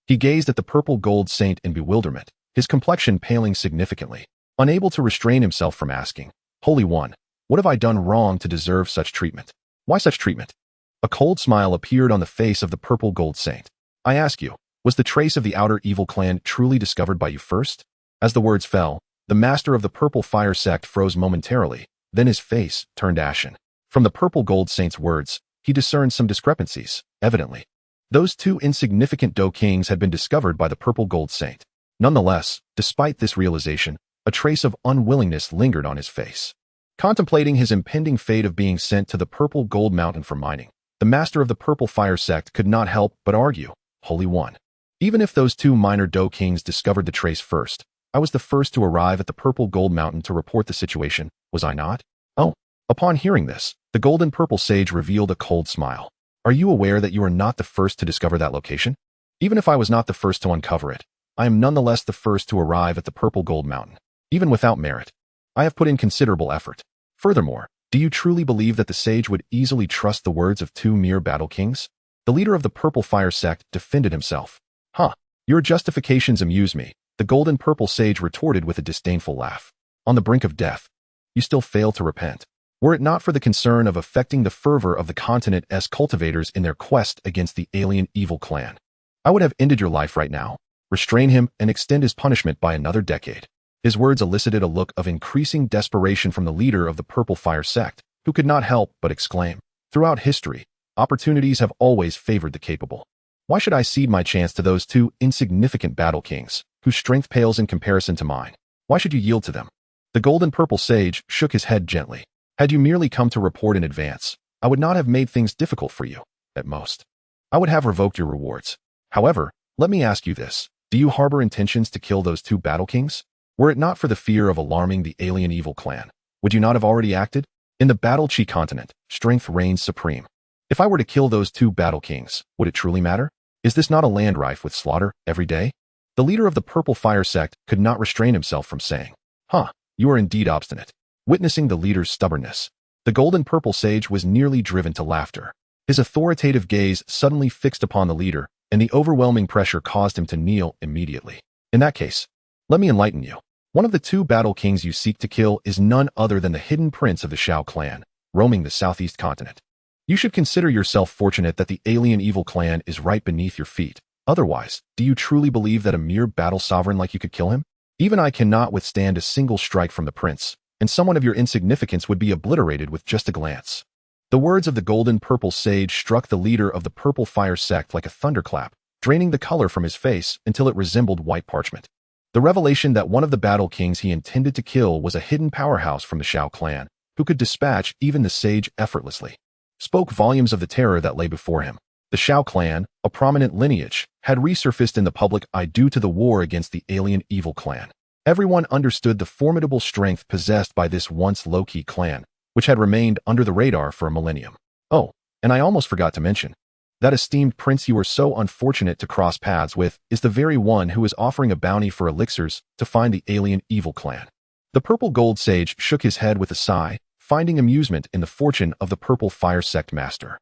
He gazed at the Purple Gold Saint in bewilderment, his complexion paling significantly, unable to restrain himself from asking, Holy One, what have I done wrong to deserve such treatment? Why such treatment? A cold smile appeared on the face of the Purple Gold Saint. I ask you, was the trace of the outer evil clan truly discovered by you first? As the words fell, the master of the Purple Fire Sect froze momentarily, then his face turned ashen. From the Purple Gold Saint's words, he discerned some discrepancies, evidently. Those 2 insignificant Dou Kings had been discovered by the Purple Gold Saint. Nonetheless, despite this realization, a trace of unwillingness lingered on his face. Contemplating his impending fate of being sent to the Purple Gold Mountain for mining, the master of the Purple Fire Sect could not help but argue, Holy One. Even if those 2 minor Dou Kings discovered the trace first, I was the first to arrive at the Purple Gold Mountain to report the situation, was I not? Oh. Upon hearing this, the Golden Purple Sage revealed a cold smile. Are you aware that you are not the first to discover that location? Even if I was not the first to uncover it, I am nonetheless the first to arrive at the Purple Gold Mountain. Even without merit, I have put in considerable effort. Furthermore, Do you truly believe that the sage would easily trust the words of two mere battle kings? The leader of the Purple Fire Sect defended himself. Huh, your justifications amuse me, the golden purple sage retorted with a disdainful laugh. On the brink of death, you still fail to repent. Were it not for the concern of affecting the fervor of the continent's cultivators in their quest against the alien evil clan, I would have ended your life right now, restrain him and extend his punishment by another decade. His words elicited a look of increasing desperation from the leader of the Purple Fire Sect, who could not help but exclaim, throughout history, opportunities have always favored the capable. Why should I cede my chance to those two insignificant battle kings, whose strength pales in comparison to mine? Why should you yield to them? The golden purple sage shook his head gently. Had you merely come to report in advance, I would not have made things difficult for you, at most. I would have revoked your rewards. However, let me ask you this. Do you harbor intentions to kill those two battle kings? Were it not for the fear of alarming the alien evil clan, would you not have already acted? In the Battle Chi continent, strength reigns supreme. If I were to kill those two battle kings, would it truly matter? Is this not a land rife with slaughter every day? The leader of the Purple Fire Sect could not restrain himself from saying, you are indeed obstinate. Witnessing the leader's stubbornness, the golden purple sage was nearly driven to laughter. His authoritative gaze suddenly fixed upon the leader, and the overwhelming pressure caused him to kneel immediately. In that case, let me enlighten you. One of the two battle kings you seek to kill is none other than the hidden prince of the Xiao clan, roaming the southeast continent. You should consider yourself fortunate that the alien evil clan is right beneath your feet. Otherwise, do you truly believe that a mere battle sovereign like you could kill him? Even I cannot withstand a single strike from the prince, and someone of your insignificance would be obliterated with just a glance. The words of the golden purple sage struck the leader of the Purple Fire Sect like a thunderclap, draining the color from his face until it resembled white parchment. The revelation that one of the battle kings he intended to kill was a hidden powerhouse from the Xiao clan, who could dispatch even the sage effortlessly, spoke volumes of the terror that lay before him. The Xiao clan, a prominent lineage, had resurfaced in the public eye due to the war against the alien evil clan. Everyone understood the formidable strength possessed by this once low-key clan, which had remained under the radar for a millennium. Oh, and I almost forgot to mention, that esteemed prince you were so unfortunate to cross paths with is the very one who is offering a bounty for elixirs to find the alien evil clan. The purple gold sage shook his head with a sigh, finding amusement in the fortune of the Purple Fire Sect master.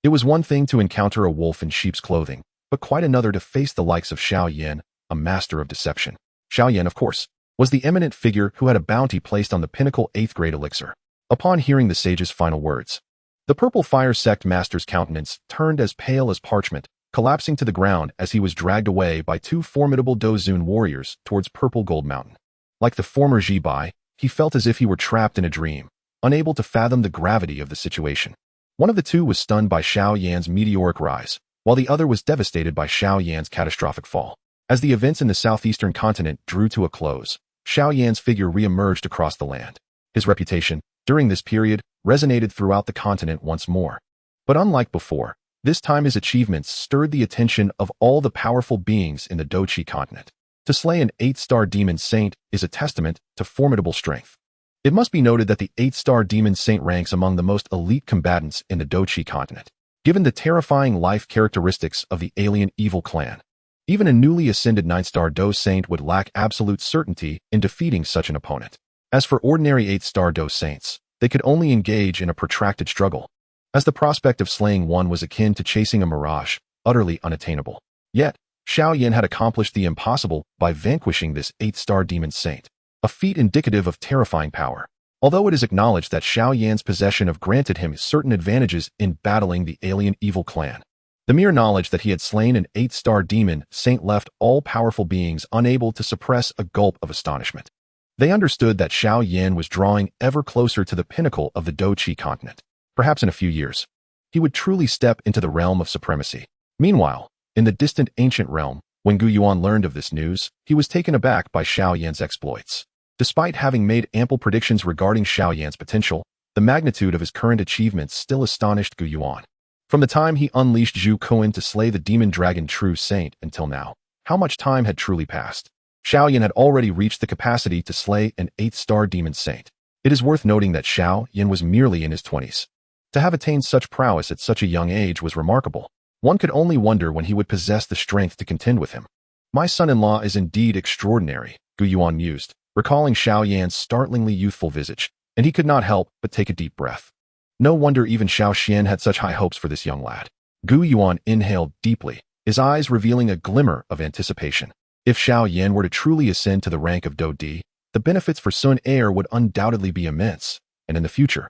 It was one thing to encounter a wolf in sheep's clothing, but quite another to face the likes of Xiao Yan, a master of deception. Xiao Yan, of course, was the eminent figure who had a bounty placed on the pinnacle 8th grade elixir. Upon hearing the sage's final words, the Purple Fire Sect master's countenance turned as pale as parchment, collapsing to the ground as he was dragged away by two formidable Dozun warriors towards Purple Gold Mountain. Like the former Ji Bai, he felt as if he were trapped in a dream, unable to fathom the gravity of the situation. One of the two was stunned by Xiao Yan's meteoric rise, while the other was devastated by Xiao Yan's catastrophic fall. As the events in the southeastern continent drew to a close, Xiao Yan's figure re-emerged across the land. His reputation, during this period, resonated throughout the continent once more. But unlike before, this time his achievements stirred the attention of all the powerful beings in the Dou continent. To slay an 8-star demon saint is a testament to formidable strength. It must be noted that the 8-star demon saint ranks among the most elite combatants in the Dou continent. Given the terrifying life characteristics of the alien evil clan, even a newly ascended 9-star Dou saint would lack absolute certainty in defeating such an opponent. As for ordinary 8-star Dou saints, they could only engage in a protracted struggle, as the prospect of slaying one was akin to chasing a mirage, utterly unattainable. Yet, Xiao Yan had accomplished the impossible by vanquishing this 8-star demon saint, a feat indicative of terrifying power. Although it is acknowledged that Xiao Yan's possession of granted him certain advantages in battling the alien evil clan, the mere knowledge that he had slain an 8-star demon saint left all powerful beings unable to suppress a gulp of astonishment. They understood that Xiao Yan was drawing ever closer to the pinnacle of the Dou continent. Perhaps in a few years, he would truly step into the realm of supremacy. Meanwhile, in the distant ancient realm, when Gu Yuan learned of this news, he was taken aback by Xiao Yan's exploits. Despite having made ample predictions regarding Xiao Yan's potential, the magnitude of his current achievements still astonished Gu Yuan. From the time he unleashed Zhu Kuan to slay the demon dragon True Saint until now, how much time had truly passed? Xiao Yan had already reached the capacity to slay an 8-star demon saint. It is worth noting that Xiao Yan was merely in his 20s. To have attained such prowess at such a young age was remarkable. One could only wonder when he would possess the strength to contend with him. My son-in-law is indeed extraordinary, Gu Yuan mused, recalling Xiao Yan's startlingly youthful visage. and he could not help but take a deep breath. No wonder even Xiao Xian had such high hopes for this young lad. Gu Yuan inhaled deeply, his eyes revealing a glimmer of anticipation. If Xiao Yan were to truly ascend to the rank of Dou Di, the benefits for Sun Heir would undoubtedly be immense, and in the future,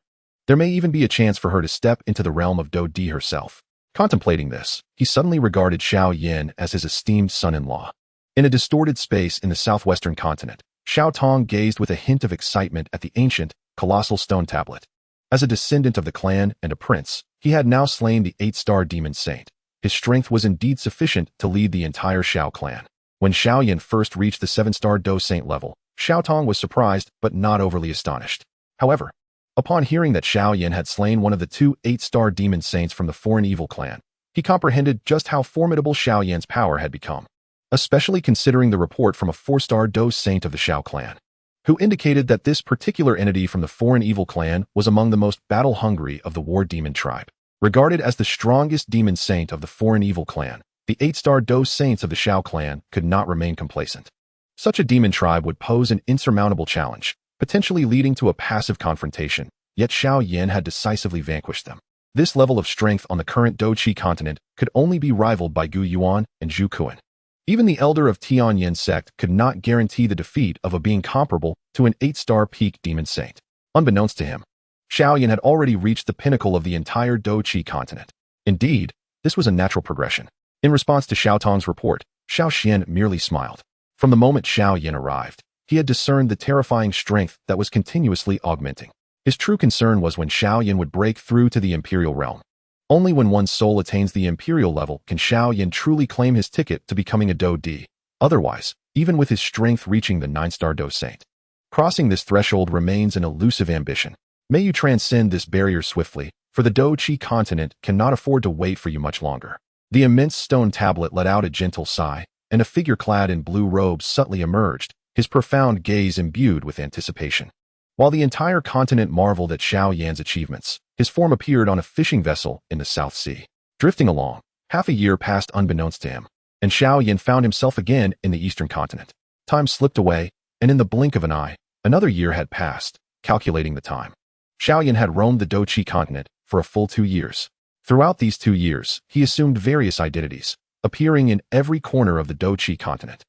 there may even be a chance for her to step into the realm of Dou Di herself. Contemplating this, he suddenly regarded Xiao Yan as his esteemed son-in-law. In a distorted space in the southwestern continent, Xiao Tong gazed with a hint of excitement at the ancient, colossal stone tablet. As a descendant of the clan and a prince, he had now slain the 8-star demon saint. His strength was indeed sufficient to lead the entire Xiao clan. When Xiao Yan first reached the 7-star Dou Saint level, Xiao Tong was surprised but not overly astonished. However, upon hearing that Xiao Yan had slain one of the 2 8-star demon saints from the foreign evil clan, he comprehended just how formidable Xiao Yan's power had become, especially considering the report from a 4-star Dou Saint of the Xiao clan, who indicated that this particular entity from the foreign evil clan was among the most battle-hungry of the war demon tribe. Regarded as the strongest demon saint of the foreign evil clan, the 8-star Dou Saints of the Xiao clan could not remain complacent. Such a demon tribe would pose an insurmountable challenge, potentially leading to a passive confrontation, yet Xiao Yan had decisively vanquished them. This level of strength on the current Dou-Chi continent could only be rivaled by Gu Yuan and Zhu Kuan. Even the elder of Tianyan sect could not guarantee the defeat of a being comparable to an 8-star peak demon saint. Unbeknownst to him, Xiao Yan had already reached the pinnacle of the entire Dou-Chi continent. Indeed, this was a natural progression. In response to Xiao Tong's report, Xiao Xian merely smiled. From the moment Xiao Yan arrived, he had discerned the terrifying strength that was continuously augmenting. His true concern was when Xiao Yan would break through to the imperial realm. Only when one's soul attains the imperial level can Xiao Yan truly claim his ticket to becoming a Dou Di. Otherwise, even with his strength reaching the 9-star Dou Saint, crossing this threshold remains an elusive ambition. May you transcend this barrier swiftly, for the Dou-Chi continent cannot afford to wait for you much longer. The immense stone tablet let out a gentle sigh, and a figure clad in blue robes subtly emerged, his profound gaze imbued with anticipation. While the entire continent marveled at Xiao Yan's achievements, his form appeared on a fishing vessel in the South Sea. Drifting along, half a year passed unbeknownst to him, and Xiao Yan found himself again in the eastern continent. Time slipped away, and in the blink of an eye, another year had passed. Calculating the time, Xiao Yan had roamed the Dou-Chi continent for a full 2 years. Throughout these 2 years, he assumed various identities, appearing in every corner of the Dou-Chi continent.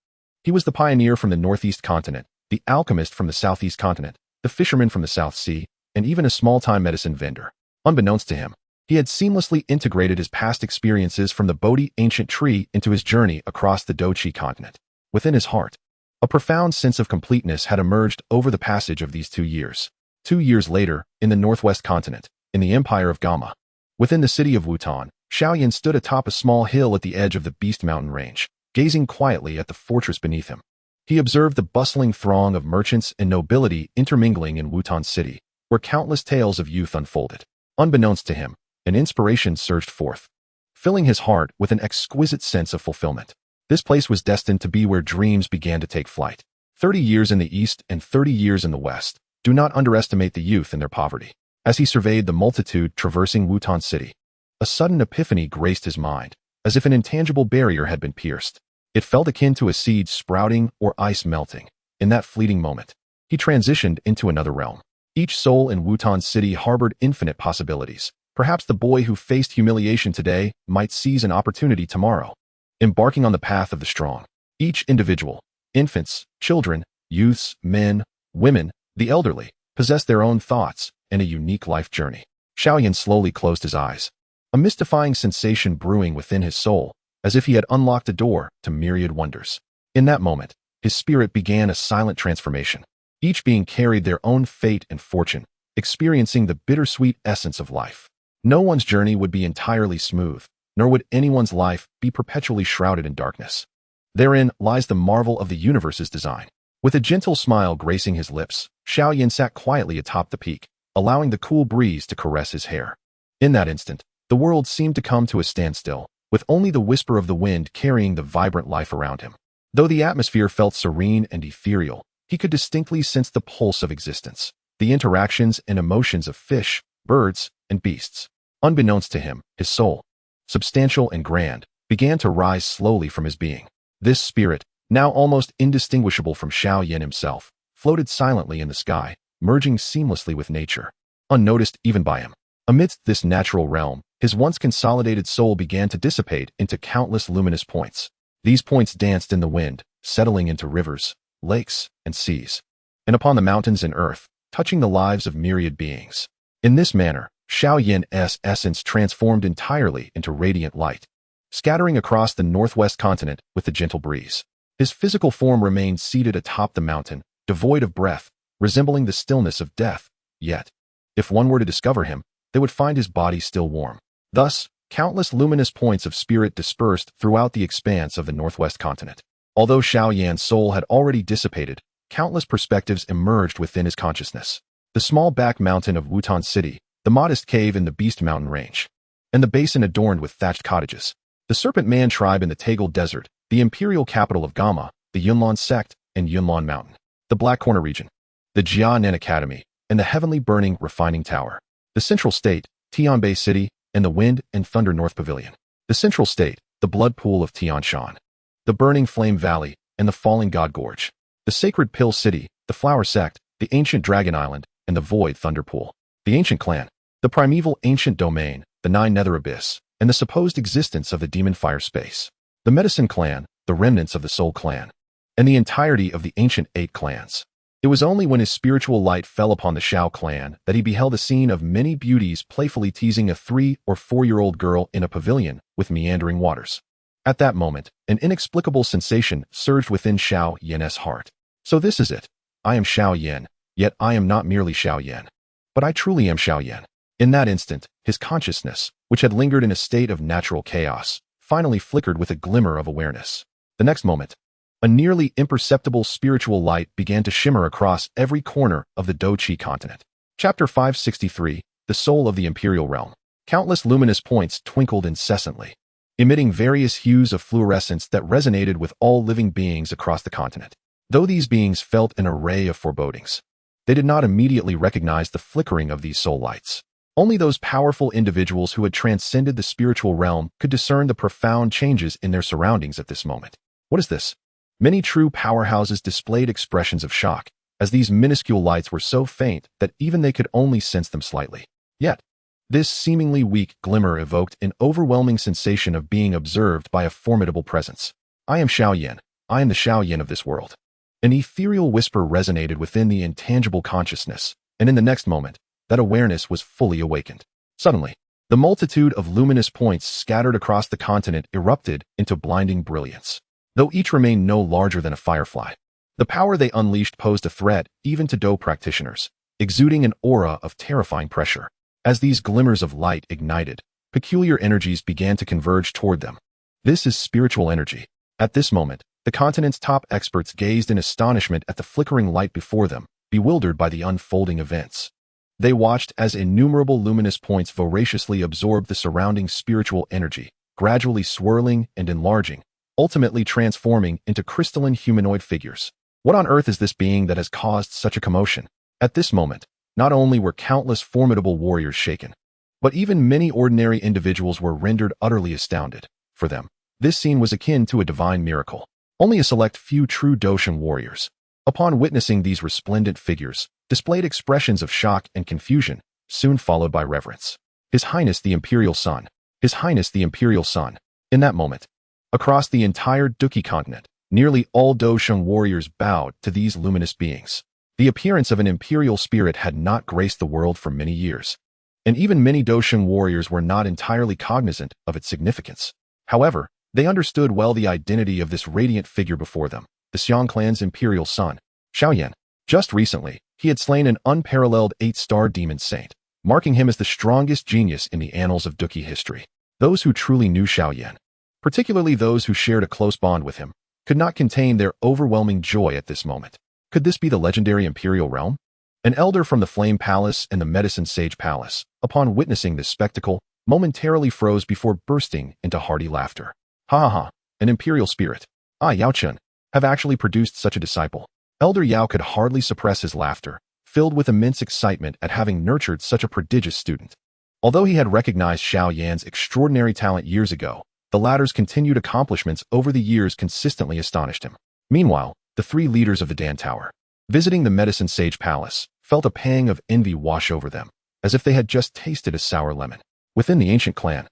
He was the pioneer from the northeast continent, the alchemist from the southeast continent, the fisherman from the South Sea, and even a small-time medicine vendor. Unbeknownst to him, he had seamlessly integrated his past experiences from the Bodhi ancient tree into his journey across the Dou-Chi continent. Within his heart, a profound sense of completeness had emerged over the passage of these 2 years. 2 years later, in the northwest continent, in the empire of Gamma, within the city of Wutan, Xiao Yan stood atop a small hill at the edge of the Beast Mountain range, gazing quietly at the fortress beneath him. He observed the bustling throng of merchants and nobility intermingling in Wutan City, where countless tales of youth unfolded. Unbeknownst to him, an inspiration surged forth, filling his heart with an exquisite sense of fulfillment. This place was destined to be where dreams began to take flight. 30 years in the east and 30 years in the west. Do not underestimate the youth in their poverty. As he surveyed the multitude traversing Wutan City, a sudden epiphany graced his mind, as if an intangible barrier had been pierced. It felt akin to a seed sprouting or ice melting. In that fleeting moment, he transitioned into another realm. Each soul in Wutan City harbored infinite possibilities. Perhaps the boy who faced humiliation today might seize an opportunity tomorrow. Embarking on the path of the strong. Each individual, infants, children, youths, men, women, the elderly, possessed their own thoughts and a unique life journey. Xiao Yan slowly closed his eyes, a mystifying sensation brewing within his soul, as if he had unlocked a door to myriad wonders. In that moment, his spirit began a silent transformation. Each being carried their own fate and fortune, experiencing the bittersweet essence of life. No one's journey would be entirely smooth, nor would anyone's life be perpetually shrouded in darkness. Therein lies the marvel of the universe's design. With a gentle smile gracing his lips, Xiao Yan sat quietly atop the peak, allowing the cool breeze to caress his hair. In that instant, the world seemed to come to a standstill, with only the whisper of the wind carrying the vibrant life around him. Though the atmosphere felt serene and ethereal, he could distinctly sense the pulse of existence, the interactions and emotions of fish, birds, and beasts. Unbeknownst to him, his soul, substantial and grand, began to rise slowly from his being. This spirit, now almost indistinguishable from Xiao Yan himself, floated silently in the sky, merging seamlessly with nature, unnoticed even by him. Amidst this natural realm, his once consolidated soul began to dissipate into countless luminous points. These points danced in the wind, settling into rivers, lakes, and seas, and upon the mountains and earth, touching the lives of myriad beings. In this manner, Xiao Yan's essence transformed entirely into radiant light, scattering across the northwest continent with the gentle breeze. His physical form remained seated atop the mountain, devoid of breath, resembling the stillness of death. Yet, if one were to discover him, they would find his body still warm. Thus, countless luminous points of spirit dispersed throughout the expanse of the northwest continent. Although Xiao Yan's soul had already dissipated, countless perspectives emerged within his consciousness. The small back mountain of Wutan City, the modest cave in the Beast Mountain Range, and the basin adorned with thatched cottages. The Serpent Man tribe in the Tagal Desert, the imperial capital of Gama, the Yunlan Sect, and Yunlan Mountain. The Black Corner region, the Jianan Academy, and the Heavenly Burning Refining Tower. The Central State, Tianbei City, and the Wind and Thunder North Pavilion. The Central State, the Blood Pool of Tianshan. The Burning Flame Valley, and the Falling God Gorge. The Sacred Pill City, the Flower Sect, the Ancient Dragon Island, and the Void Thunder Pool. The Ancient Clan, the Primeval Ancient Domain, the Nine Nether Abyss, and the supposed existence of the Demon Fire Space. The Medicine Clan, the remnants of the Soul Clan, and the entirety of the Ancient Eight Clans. It was only when his spiritual light fell upon the Xiao clan that he beheld a scene of many beauties playfully teasing a 3- or 4-year-old girl in a pavilion with meandering waters. At that moment, an inexplicable sensation surged within Xiao Yan's heart. So this is it. I am Xiao Yan, yet I am not merely Xiao Yan. But I truly am Xiao Yan. In that instant, his consciousness, which had lingered in a state of natural chaos, finally flickered with a glimmer of awareness. The next moment, a nearly imperceptible spiritual light began to shimmer across every corner of the Douqi continent. Chapter 563, The Soul of the Imperial Realm. Countless luminous points twinkled incessantly, emitting various hues of fluorescence that resonated with all living beings across the continent. Though these beings felt an array of forebodings, they did not immediately recognize the flickering of these soul lights. Only those powerful individuals who had transcended the spiritual realm could discern the profound changes in their surroundings at this moment. What is this? Many true powerhouses displayed expressions of shock, as these minuscule lights were so faint that even they could only sense them slightly. Yet, this seemingly weak glimmer evoked an overwhelming sensation of being observed by a formidable presence. I am Xiao Yan. I am the Xiao Yan of this world. An ethereal whisper resonated within the intangible consciousness, and in the next moment, that awareness was fully awakened. Suddenly, the multitude of luminous points scattered across the continent erupted into blinding brilliance. Though each remained no larger than a firefly, the power they unleashed posed a threat even to Dou practitioners, exuding an aura of terrifying pressure. As these glimmers of light ignited, peculiar energies began to converge toward them. This is spiritual energy. At this moment, the continent's top experts gazed in astonishment at the flickering light before them, bewildered by the unfolding events. They watched as innumerable luminous points voraciously absorbed the surrounding spiritual energy, gradually swirling and enlarging, ultimately transforming into crystalline humanoid figures. What on earth is this being that has caused such a commotion? At this moment, not only were countless formidable warriors shaken, but even many ordinary individuals were rendered utterly astounded. For them, this scene was akin to a divine miracle. Only a select few true Doshan warriors, upon witnessing these resplendent figures, displayed expressions of shock and confusion, soon followed by reverence. His Highness the Imperial Sun. His Highness the Imperial Sun. In that moment, across the entire Douqi continent, nearly all Doshan warriors bowed to these luminous beings. The appearance of an imperial spirit had not graced the world for many years, and even many Doshan warriors were not entirely cognizant of its significance. However, they understood well the identity of this radiant figure before them, the Xiong clan's imperial son, Xiao Yan. Just recently, he had slain an unparalleled 8-star demon saint, marking him as the strongest genius in the annals of Douqi history. Those who truly knew Xiao Yan, particularly those who shared a close bond with him, could not contain their overwhelming joy at this moment. Could this be the legendary Imperial Realm? An elder from the Flame Palace and the Medicine Sage Palace, upon witnessing this spectacle, momentarily froze before bursting into hearty laughter. Ha ha ha, an Imperial spirit. Yao Chun, have actually produced such a disciple. Elder Yao could hardly suppress his laughter, filled with immense excitement at having nurtured such a prodigious student. Although he had recognized Xiao Yan's extraordinary talent years ago, the latter's continued accomplishments over the years consistently astonished him. Meanwhile, the three leaders of the Dan Tower, visiting the Medicine Sage Palace, felt a pang of envy wash over them, as if they had just tasted a sour lemon. Within the ancient clan,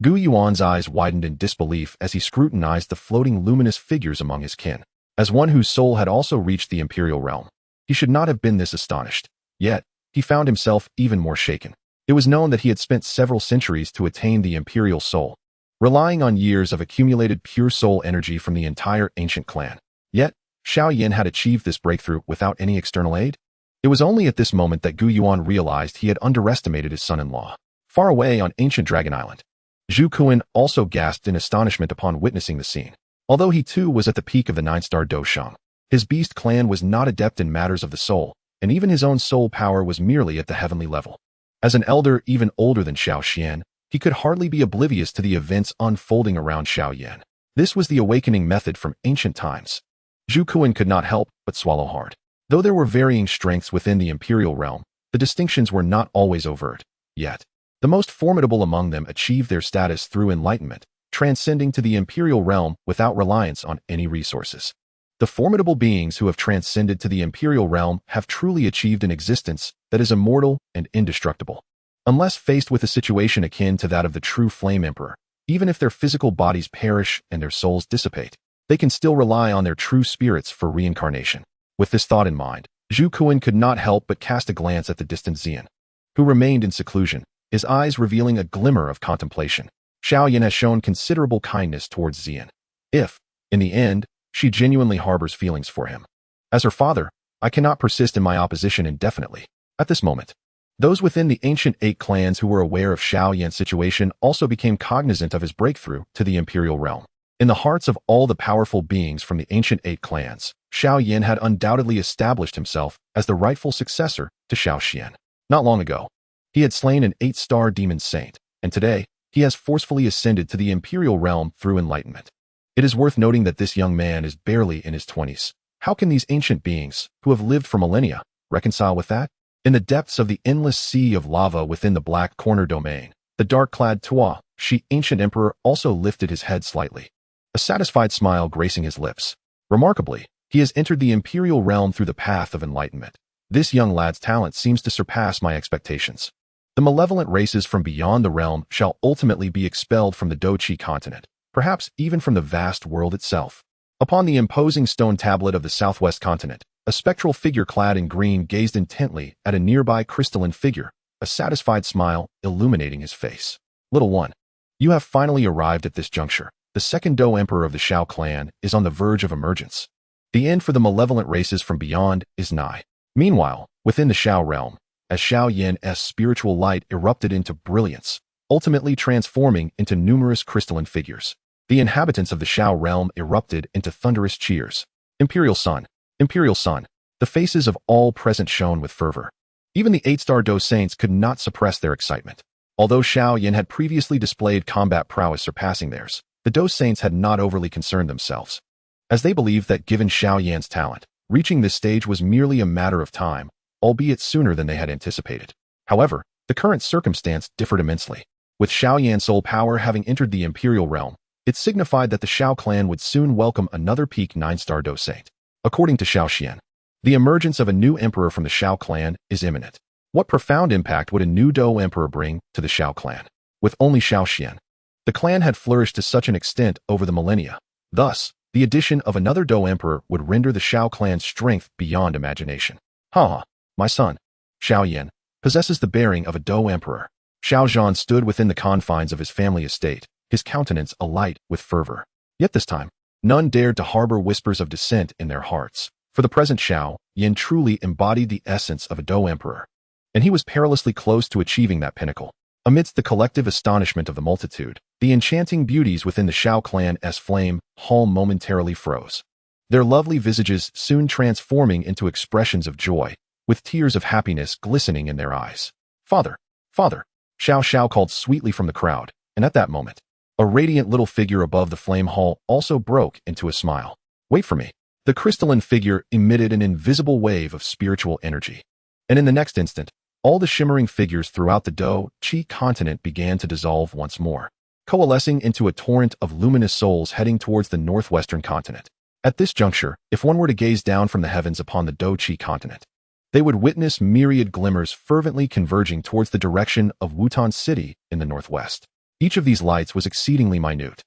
Gu Yuan's eyes widened in disbelief as he scrutinized the floating luminous figures among his kin. As one whose soul had also reached the imperial realm, he should not have been this astonished. Yet, he found himself even more shaken. It was known that he had spent several centuries to attain the imperial soul, relying on years of accumulated pure soul energy from the entire ancient clan. Yet, Xiao Yan had achieved this breakthrough without any external aid. It was only at this moment that Gu Yuan realized he had underestimated his son-in-law. Far away on ancient Dragon Island, Zhu Kuan also gasped in astonishment upon witnessing the scene. Although he too was at the peak of the 9-star Doushang, his beast clan was not adept in matters of the soul, and even his own soul power was merely at the heavenly level. As an elder even older than Xiao Xian, he could hardly be oblivious to the events unfolding around Xiao Yan. This was the awakening method from ancient times. Zhu Kuan could not help but swallow hard. Though there were varying strengths within the imperial realm, the distinctions were not always overt. Yet, the most formidable among them achieved their status through enlightenment, transcending to the imperial realm without reliance on any resources. The formidable beings who have transcended to the imperial realm have truly achieved an existence that is immortal and indestructible. Unless faced with a situation akin to that of the true Flame Emperor, even if their physical bodies perish and their souls dissipate, they can still rely on their true spirits for reincarnation. With this thought in mind, Zhu Kuan could not help but cast a glance at the distant Xian, who remained in seclusion, his eyes revealing a glimmer of contemplation. Xiao Yan has shown considerable kindness towards Xian. If, in the end, she genuinely harbors feelings for him. As her father, I cannot persist in my opposition indefinitely. At this moment, those within the ancient 8 clans who were aware of Xiao Yan's situation also became cognizant of his breakthrough to the imperial realm. In the hearts of all the powerful beings from the ancient 8 clans, Xiao Yan had undoubtedly established himself as the rightful successor to Xiao Xian. Not long ago, he had slain an 8-star demon saint, and today, he has forcefully ascended to the imperial realm through enlightenment. It is worth noting that this young man is barely in his 20s. How can these ancient beings, who have lived for millennia, reconcile with that? In the depths of the endless sea of lava within the Black Corner domain, the dark-clad Tua, Shi ancient emperor also lifted his head slightly, a satisfied smile gracing his lips. Remarkably, he has entered the imperial realm through the path of enlightenment. This young lad's talent seems to surpass my expectations. The malevolent races from beyond the realm shall ultimately be expelled from the Douqi continent, perhaps even from the vast world itself. Upon the imposing stone tablet of the southwest continent, a spectral figure clad in green gazed intently at a nearby crystalline figure, a satisfied smile illuminating his face. Little one, you have finally arrived at this juncture. The second Dou Emperor of the Xiao clan is on the verge of emergence. The end for the malevolent races from beyond is nigh. Meanwhile, within the Xiao realm, as Xiao Yan's spiritual light erupted into brilliance, ultimately transforming into numerous crystalline figures, the inhabitants of the Xiao realm erupted into thunderous cheers. Imperial Sun, Imperial Sun, the faces of all present shone with fervor. Even the 8-star Dou saints could not suppress their excitement. Although Xiao Yan had previously displayed combat prowess surpassing theirs, the Dou saints had not overly concerned themselves, as they believed that given Xiao Yan's talent, reaching this stage was merely a matter of time, albeit sooner than they had anticipated. However, the current circumstance differed immensely. With Xiao Yan's soul power having entered the imperial realm, it signified that the Xiao clan would soon welcome another peak 9-star Dou saint. According to Xiao Xian, the emergence of a new emperor from the Xiao clan is imminent. What profound impact would a new Dou emperor bring to the Xiao clan? With only Xiao Xian, the clan had flourished to such an extent over the millennia. Thus, the addition of another Dou emperor would render the Xiao clan's strength beyond imagination. My son, Xiao Yan, possesses the bearing of a Dou emperor. Xiao Zhan stood within the confines of his family estate, his countenance alight with fervor. Yet this time, none dared to harbor whispers of dissent in their hearts. For the present Xiao Yan truly embodied the essence of a Dou emperor, and he was perilously close to achieving that pinnacle. Amidst the collective astonishment of the multitude, the enchanting beauties within the Xiao clan's flame hall momentarily froze, their lovely visages soon transforming into expressions of joy, with tears of happiness glistening in their eyes. Father, Father, Xiao Xiao called sweetly from the crowd, and at that moment, a radiant little figure above the flame hall also broke into a smile. Wait for me. The crystalline figure emitted an invisible wave of spiritual energy, and in the next instant, all the shimmering figures throughout the Douqi continent began to dissolve once more, coalescing into a torrent of luminous souls heading towards the northwestern continent. At this juncture, if one were to gaze down from the heavens upon the Douqi continent, they would witness myriad glimmers fervently converging towards the direction of Wutan City in the northwest. Each of these lights was exceedingly minute.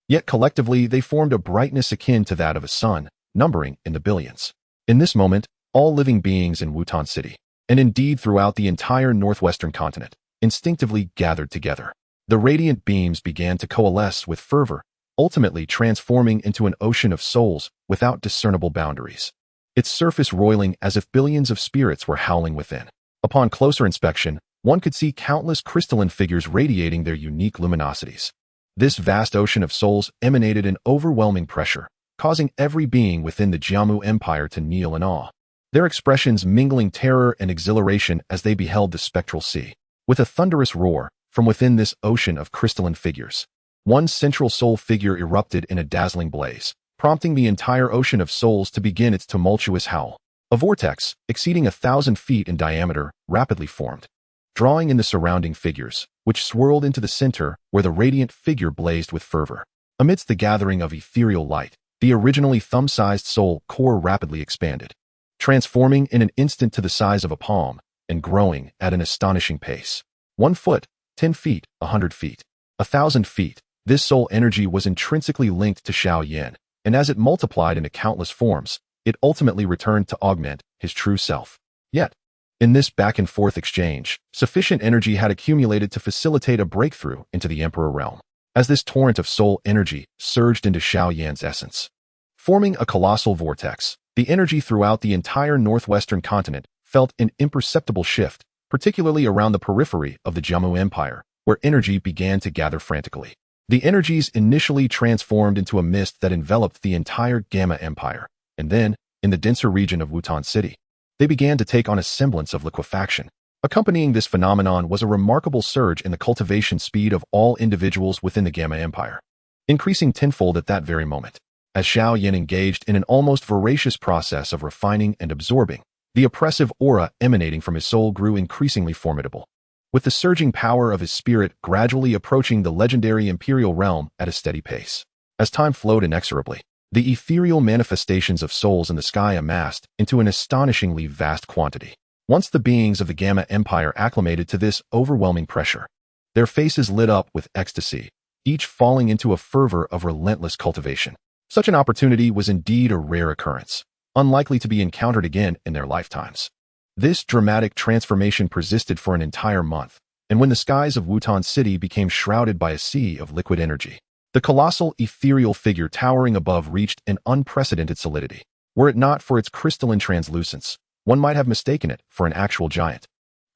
Yet collectively, they formed a brightness akin to that of a sun, numbering in the billions. In this moment, all living beings in Wutan City, and indeed throughout the entire northwestern continent, instinctively gathered together. The radiant beams began to coalesce with fervor, ultimately transforming into an ocean of souls without discernible boundaries. Its surface roiling as if billions of spirits were howling within. Upon closer inspection, one could see countless crystalline figures radiating their unique luminosities. This vast ocean of souls emanated an overwhelming pressure, causing every being within the Jiamu Empire to kneel in awe, their expressions mingling terror and exhilaration as they beheld the spectral sea. With a thunderous roar, from within this ocean of crystalline figures, one central soul figure erupted in a dazzling blaze, prompting the entire ocean of souls to begin its tumultuous howl. A vortex, exceeding 1,000 feet in diameter, rapidly formed, drawing in the surrounding figures, which swirled into the center where the radiant figure blazed with fervor. Amidst the gathering of ethereal light, the originally thumb-sized soul core rapidly expanded, transforming in an instant to the size of a palm and growing at an astonishing pace. 1 foot, 10 feet, 100 feet, 1,000 feet. This soul energy was intrinsically linked to Xiao Yan, and as it multiplied into countless forms, it ultimately returned to augment his true self. Yet, in this back-and-forth exchange, sufficient energy had accumulated to facilitate a breakthrough into the Emperor realm. As this torrent of soul energy surged into Xiao Yan's essence, forming a colossal vortex, the energy throughout the entire northwestern continent felt an imperceptible shift, particularly around the periphery of the Jiamu Empire, where energy began to gather frantically. The energies initially transformed into a mist that enveloped the entire Gamma Empire, and then, in the denser region of Wutan City, they began to take on a semblance of liquefaction. Accompanying this phenomenon was a remarkable surge in the cultivation speed of all individuals within the Gamma Empire, increasing tenfold at that very moment. As Xiao Yan engaged in an almost voracious process of refining and absorbing, the oppressive aura emanating from his soul grew increasingly formidable, with the surging power of his spirit gradually approaching the legendary imperial realm at a steady pace. As time flowed inexorably, the ethereal manifestations of souls in the sky amassed into an astonishingly vast quantity. Once the beings of the Gamma Empire acclimated to this overwhelming pressure, their faces lit up with ecstasy, each falling into a fervor of relentless cultivation. Such an opportunity was indeed a rare occurrence, unlikely to be encountered again in their lifetimes. This dramatic transformation persisted for an entire month, and when the skies of Wutan City became shrouded by a sea of liquid energy, the colossal ethereal figure towering above reached an unprecedented solidity. Were it not for its crystalline translucence, one might have mistaken it for an actual giant,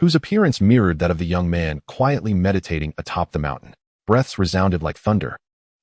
whose appearance mirrored that of the young man quietly meditating atop the mountain. Breaths resounded like thunder,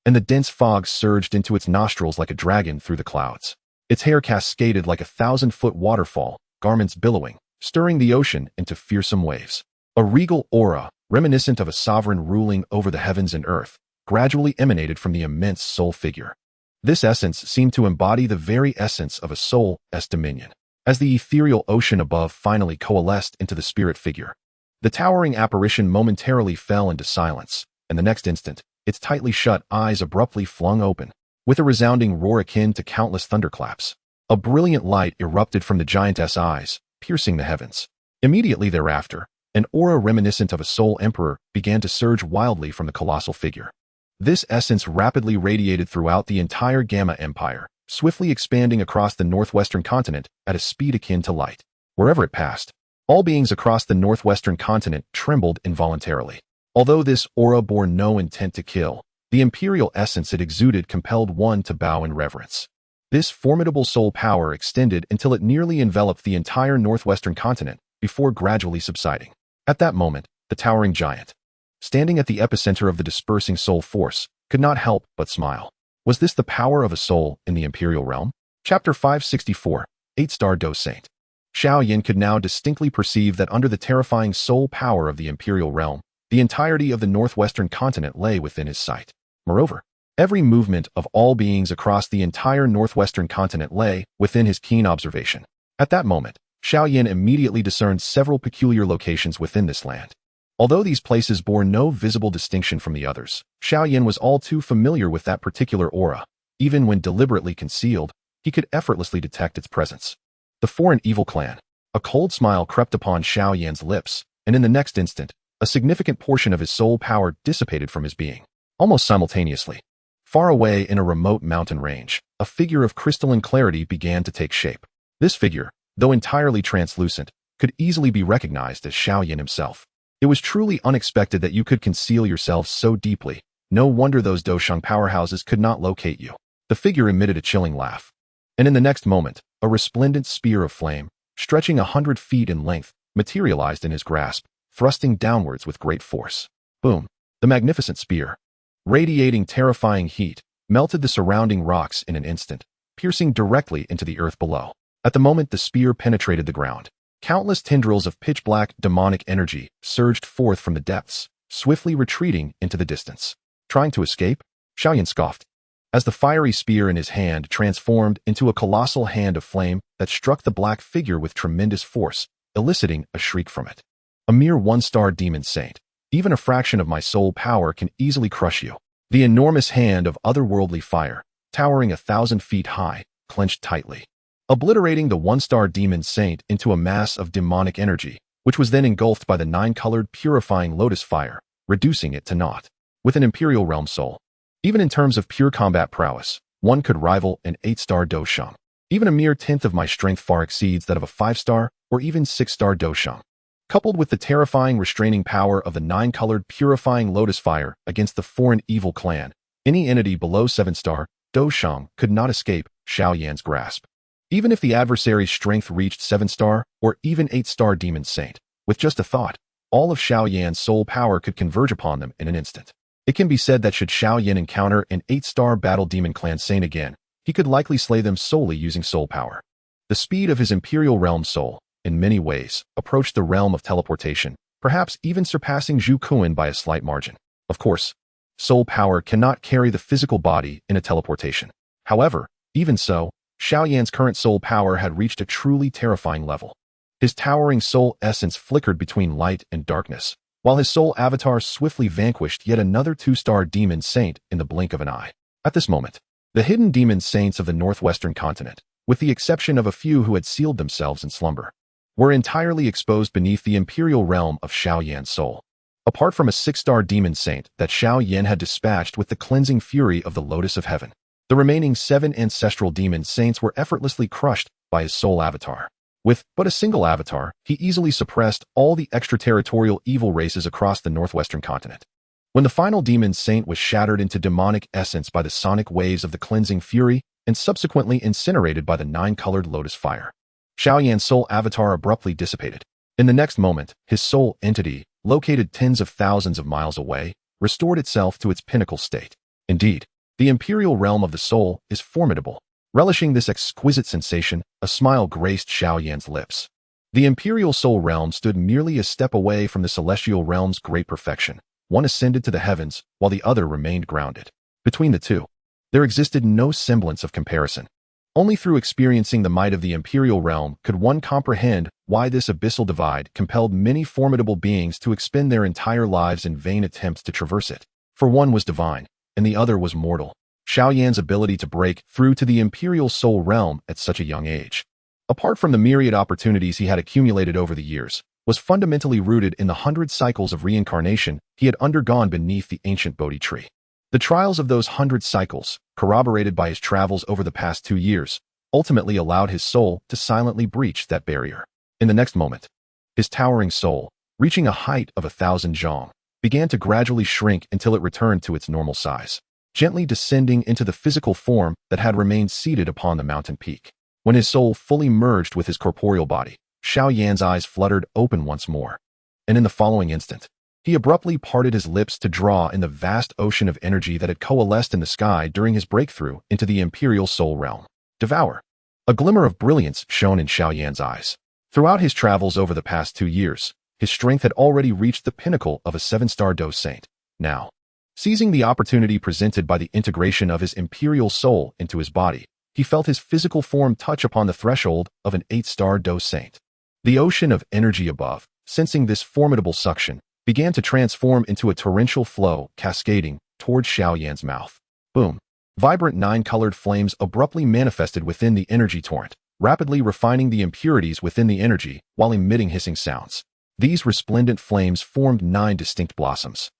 and the dense fog surged into its nostrils like a dragon through the clouds. Its hair cascaded like a 1,000-foot waterfall, garments billowing, stirring the ocean into fearsome waves. A regal aura, reminiscent of a sovereign ruling over the heavens and earth, gradually emanated from the immense soul figure. This essence seemed to embody the very essence of a soul's dominion. As the ethereal ocean above finally coalesced into the spirit figure, the towering apparition momentarily fell into silence, and the next instant, its tightly shut eyes abruptly flung open, with a resounding roar akin to countless thunderclaps. A brilliant light erupted from the giantess' eyes, piercing the heavens. Immediately thereafter, an aura reminiscent of a soul emperor began to surge wildly from the colossal figure. This essence rapidly radiated throughout the entire Gamma Empire, swiftly expanding across the northwestern continent at a speed akin to light. Wherever it passed, all beings across the northwestern continent trembled involuntarily. Although this aura bore no intent to kill, the imperial essence it exuded compelled one to bow in reverence. This formidable soul power extended until it nearly enveloped the entire northwestern continent before gradually subsiding. At that moment, the towering giant, standing at the epicenter of the dispersing soul force, could not help but smile. Was this the power of a soul in the imperial realm? Chapter 564, 8-Star Dou Saint. Xiao Yan could now distinctly perceive that under the terrifying soul power of the imperial realm, the entirety of the northwestern continent lay within his sight. Moreover, every movement of all beings across the entire northwestern continent lay within his keen observation. At that moment, Xiao Yan immediately discerned several peculiar locations within this land. Although these places bore no visible distinction from the others, Xiao Yan was all too familiar with that particular aura. Even when deliberately concealed, he could effortlessly detect its presence. The foreign evil clan. A cold smile crept upon Xiao Yan's lips, and in the next instant, a significant portion of his soul power dissipated from his being. Almost simultaneously, far away in a remote mountain range, a figure of crystalline clarity began to take shape. This figure, though entirely translucent, could easily be recognized as Xiao Yan himself. It was truly unexpected that you could conceal yourself so deeply. No wonder those Dousheng powerhouses could not locate you. The figure emitted a chilling laugh. And in the next moment, a resplendent spear of flame, stretching 100 feet in length, materialized in his grasp, thrusting downwards with great force. Boom! The magnificent spear, radiating terrifying heat, melted the surrounding rocks in an instant, piercing directly into the earth below. At the moment the spear penetrated the ground, countless tendrils of pitch-black demonic energy surged forth from the depths, swiftly retreating into the distance. Trying to escape? Xiao Yan scoffed, as the fiery spear in his hand transformed into a colossal hand of flame that struck the black figure with tremendous force, eliciting a shriek from it. A mere one-star demon saint. Even a fraction of my soul power can easily crush you. The enormous hand of otherworldly fire, towering 1,000 feet high, clenched tightly, obliterating the one-star demon saint into a mass of demonic energy, which was then engulfed by the 9-colored purifying lotus fire, reducing it to naught. With an Imperial Realm soul, even in terms of pure combat prowess, one could rival an 8-star Dousheng. Even a mere tenth of my strength far exceeds that of a 5-star or even 6-star Dousheng. Coupled with the terrifying restraining power of the 9-colored purifying lotus fire against the foreign evil clan, any entity below 7-star Dousheng could not escape Xiao Yan's grasp. Even if the adversary's strength reached 7-star or even 8-star demon saint, with just a thought, all of Xiao Yan's soul power could converge upon them in an instant. It can be said that should Xiao Yan encounter an 8-star battle demon clan saint again, he could likely slay them solely using soul power. The speed of his Imperial Realm soul, in many ways, approached the realm of teleportation, perhaps even surpassing Zhu Kuan by a slight margin. Of course, soul power cannot carry the physical body in a teleportation. However, even so, Xiao Yan's current soul power had reached a truly terrifying level. His towering soul essence flickered between light and darkness, while his soul avatar swiftly vanquished yet another 2-star demon saint in the blink of an eye. At this moment, the hidden demon saints of the northwestern continent, with the exception of a few who had sealed themselves in slumber, were entirely exposed beneath the Imperial realm of Xiao Yan's soul. Apart from a 6-star demon saint that Xiao Yan had dispatched with the cleansing fury of the Lotus of Heaven, the remaining 7 ancestral demon saints were effortlessly crushed by his soul avatar. With but a single avatar, he easily suppressed all the extraterritorial evil races across the northwestern continent. When the final demon saint was shattered into demonic essence by the sonic waves of the cleansing fury and subsequently incinerated by the 9-colored lotus fire, Xiao Yan's soul avatar abruptly dissipated. In the next moment, his soul entity, located tens of thousands of miles away, restored itself to its pinnacle state. Indeed, the Imperial realm of the soul is formidable. Relishing this exquisite sensation, a smile graced Xiao Yan's lips. The Imperial Soul Realm stood merely a step away from the Celestial Realm's great perfection. One ascended to the heavens, while the other remained grounded. Between the two, there existed no semblance of comparison. Only through experiencing the might of the Imperial Realm could one comprehend why this abyssal divide compelled many formidable beings to expend their entire lives in vain attempts to traverse it. For one was divine, and the other was mortal. Xiao Yan's ability to break through to the Imperial Soul Realm at such a young age, apart from the myriad opportunities he had accumulated over the years, was fundamentally rooted in the 100 cycles of reincarnation he had undergone beneath the ancient Bodhi tree. The trials of those 100 cycles, corroborated by his travels over the past 2 years, ultimately allowed his soul to silently breach that barrier. In the next moment, his towering soul, reaching a height of 1,000 zhong, began to gradually shrink until it returned to its normal size, gently descending into the physical form that had remained seated upon the mountain peak. When his soul fully merged with his corporeal body, Xiao Yan's eyes fluttered open once more, and in the following instant, he abruptly parted his lips to draw in the vast ocean of energy that had coalesced in the sky during his breakthrough into the Imperial Soul Realm. Devour. A glimmer of brilliance shone in Xiao Yan's eyes. Throughout his travels over the past 2 years, his strength had already reached the pinnacle of a 7-star Dou Saint. Now, seizing the opportunity presented by the integration of his Imperial Soul into his body, he felt his physical form touch upon the threshold of an 8-star Dou Saint. The ocean of energy above, sensing this formidable suction, began to transform into a torrential flow cascading towards Xiao Yan's mouth. Boom! Vibrant 9-colored flames abruptly manifested within the energy torrent, rapidly refining the impurities within the energy while emitting hissing sounds. These resplendent flames formed 9 distinct blossoms,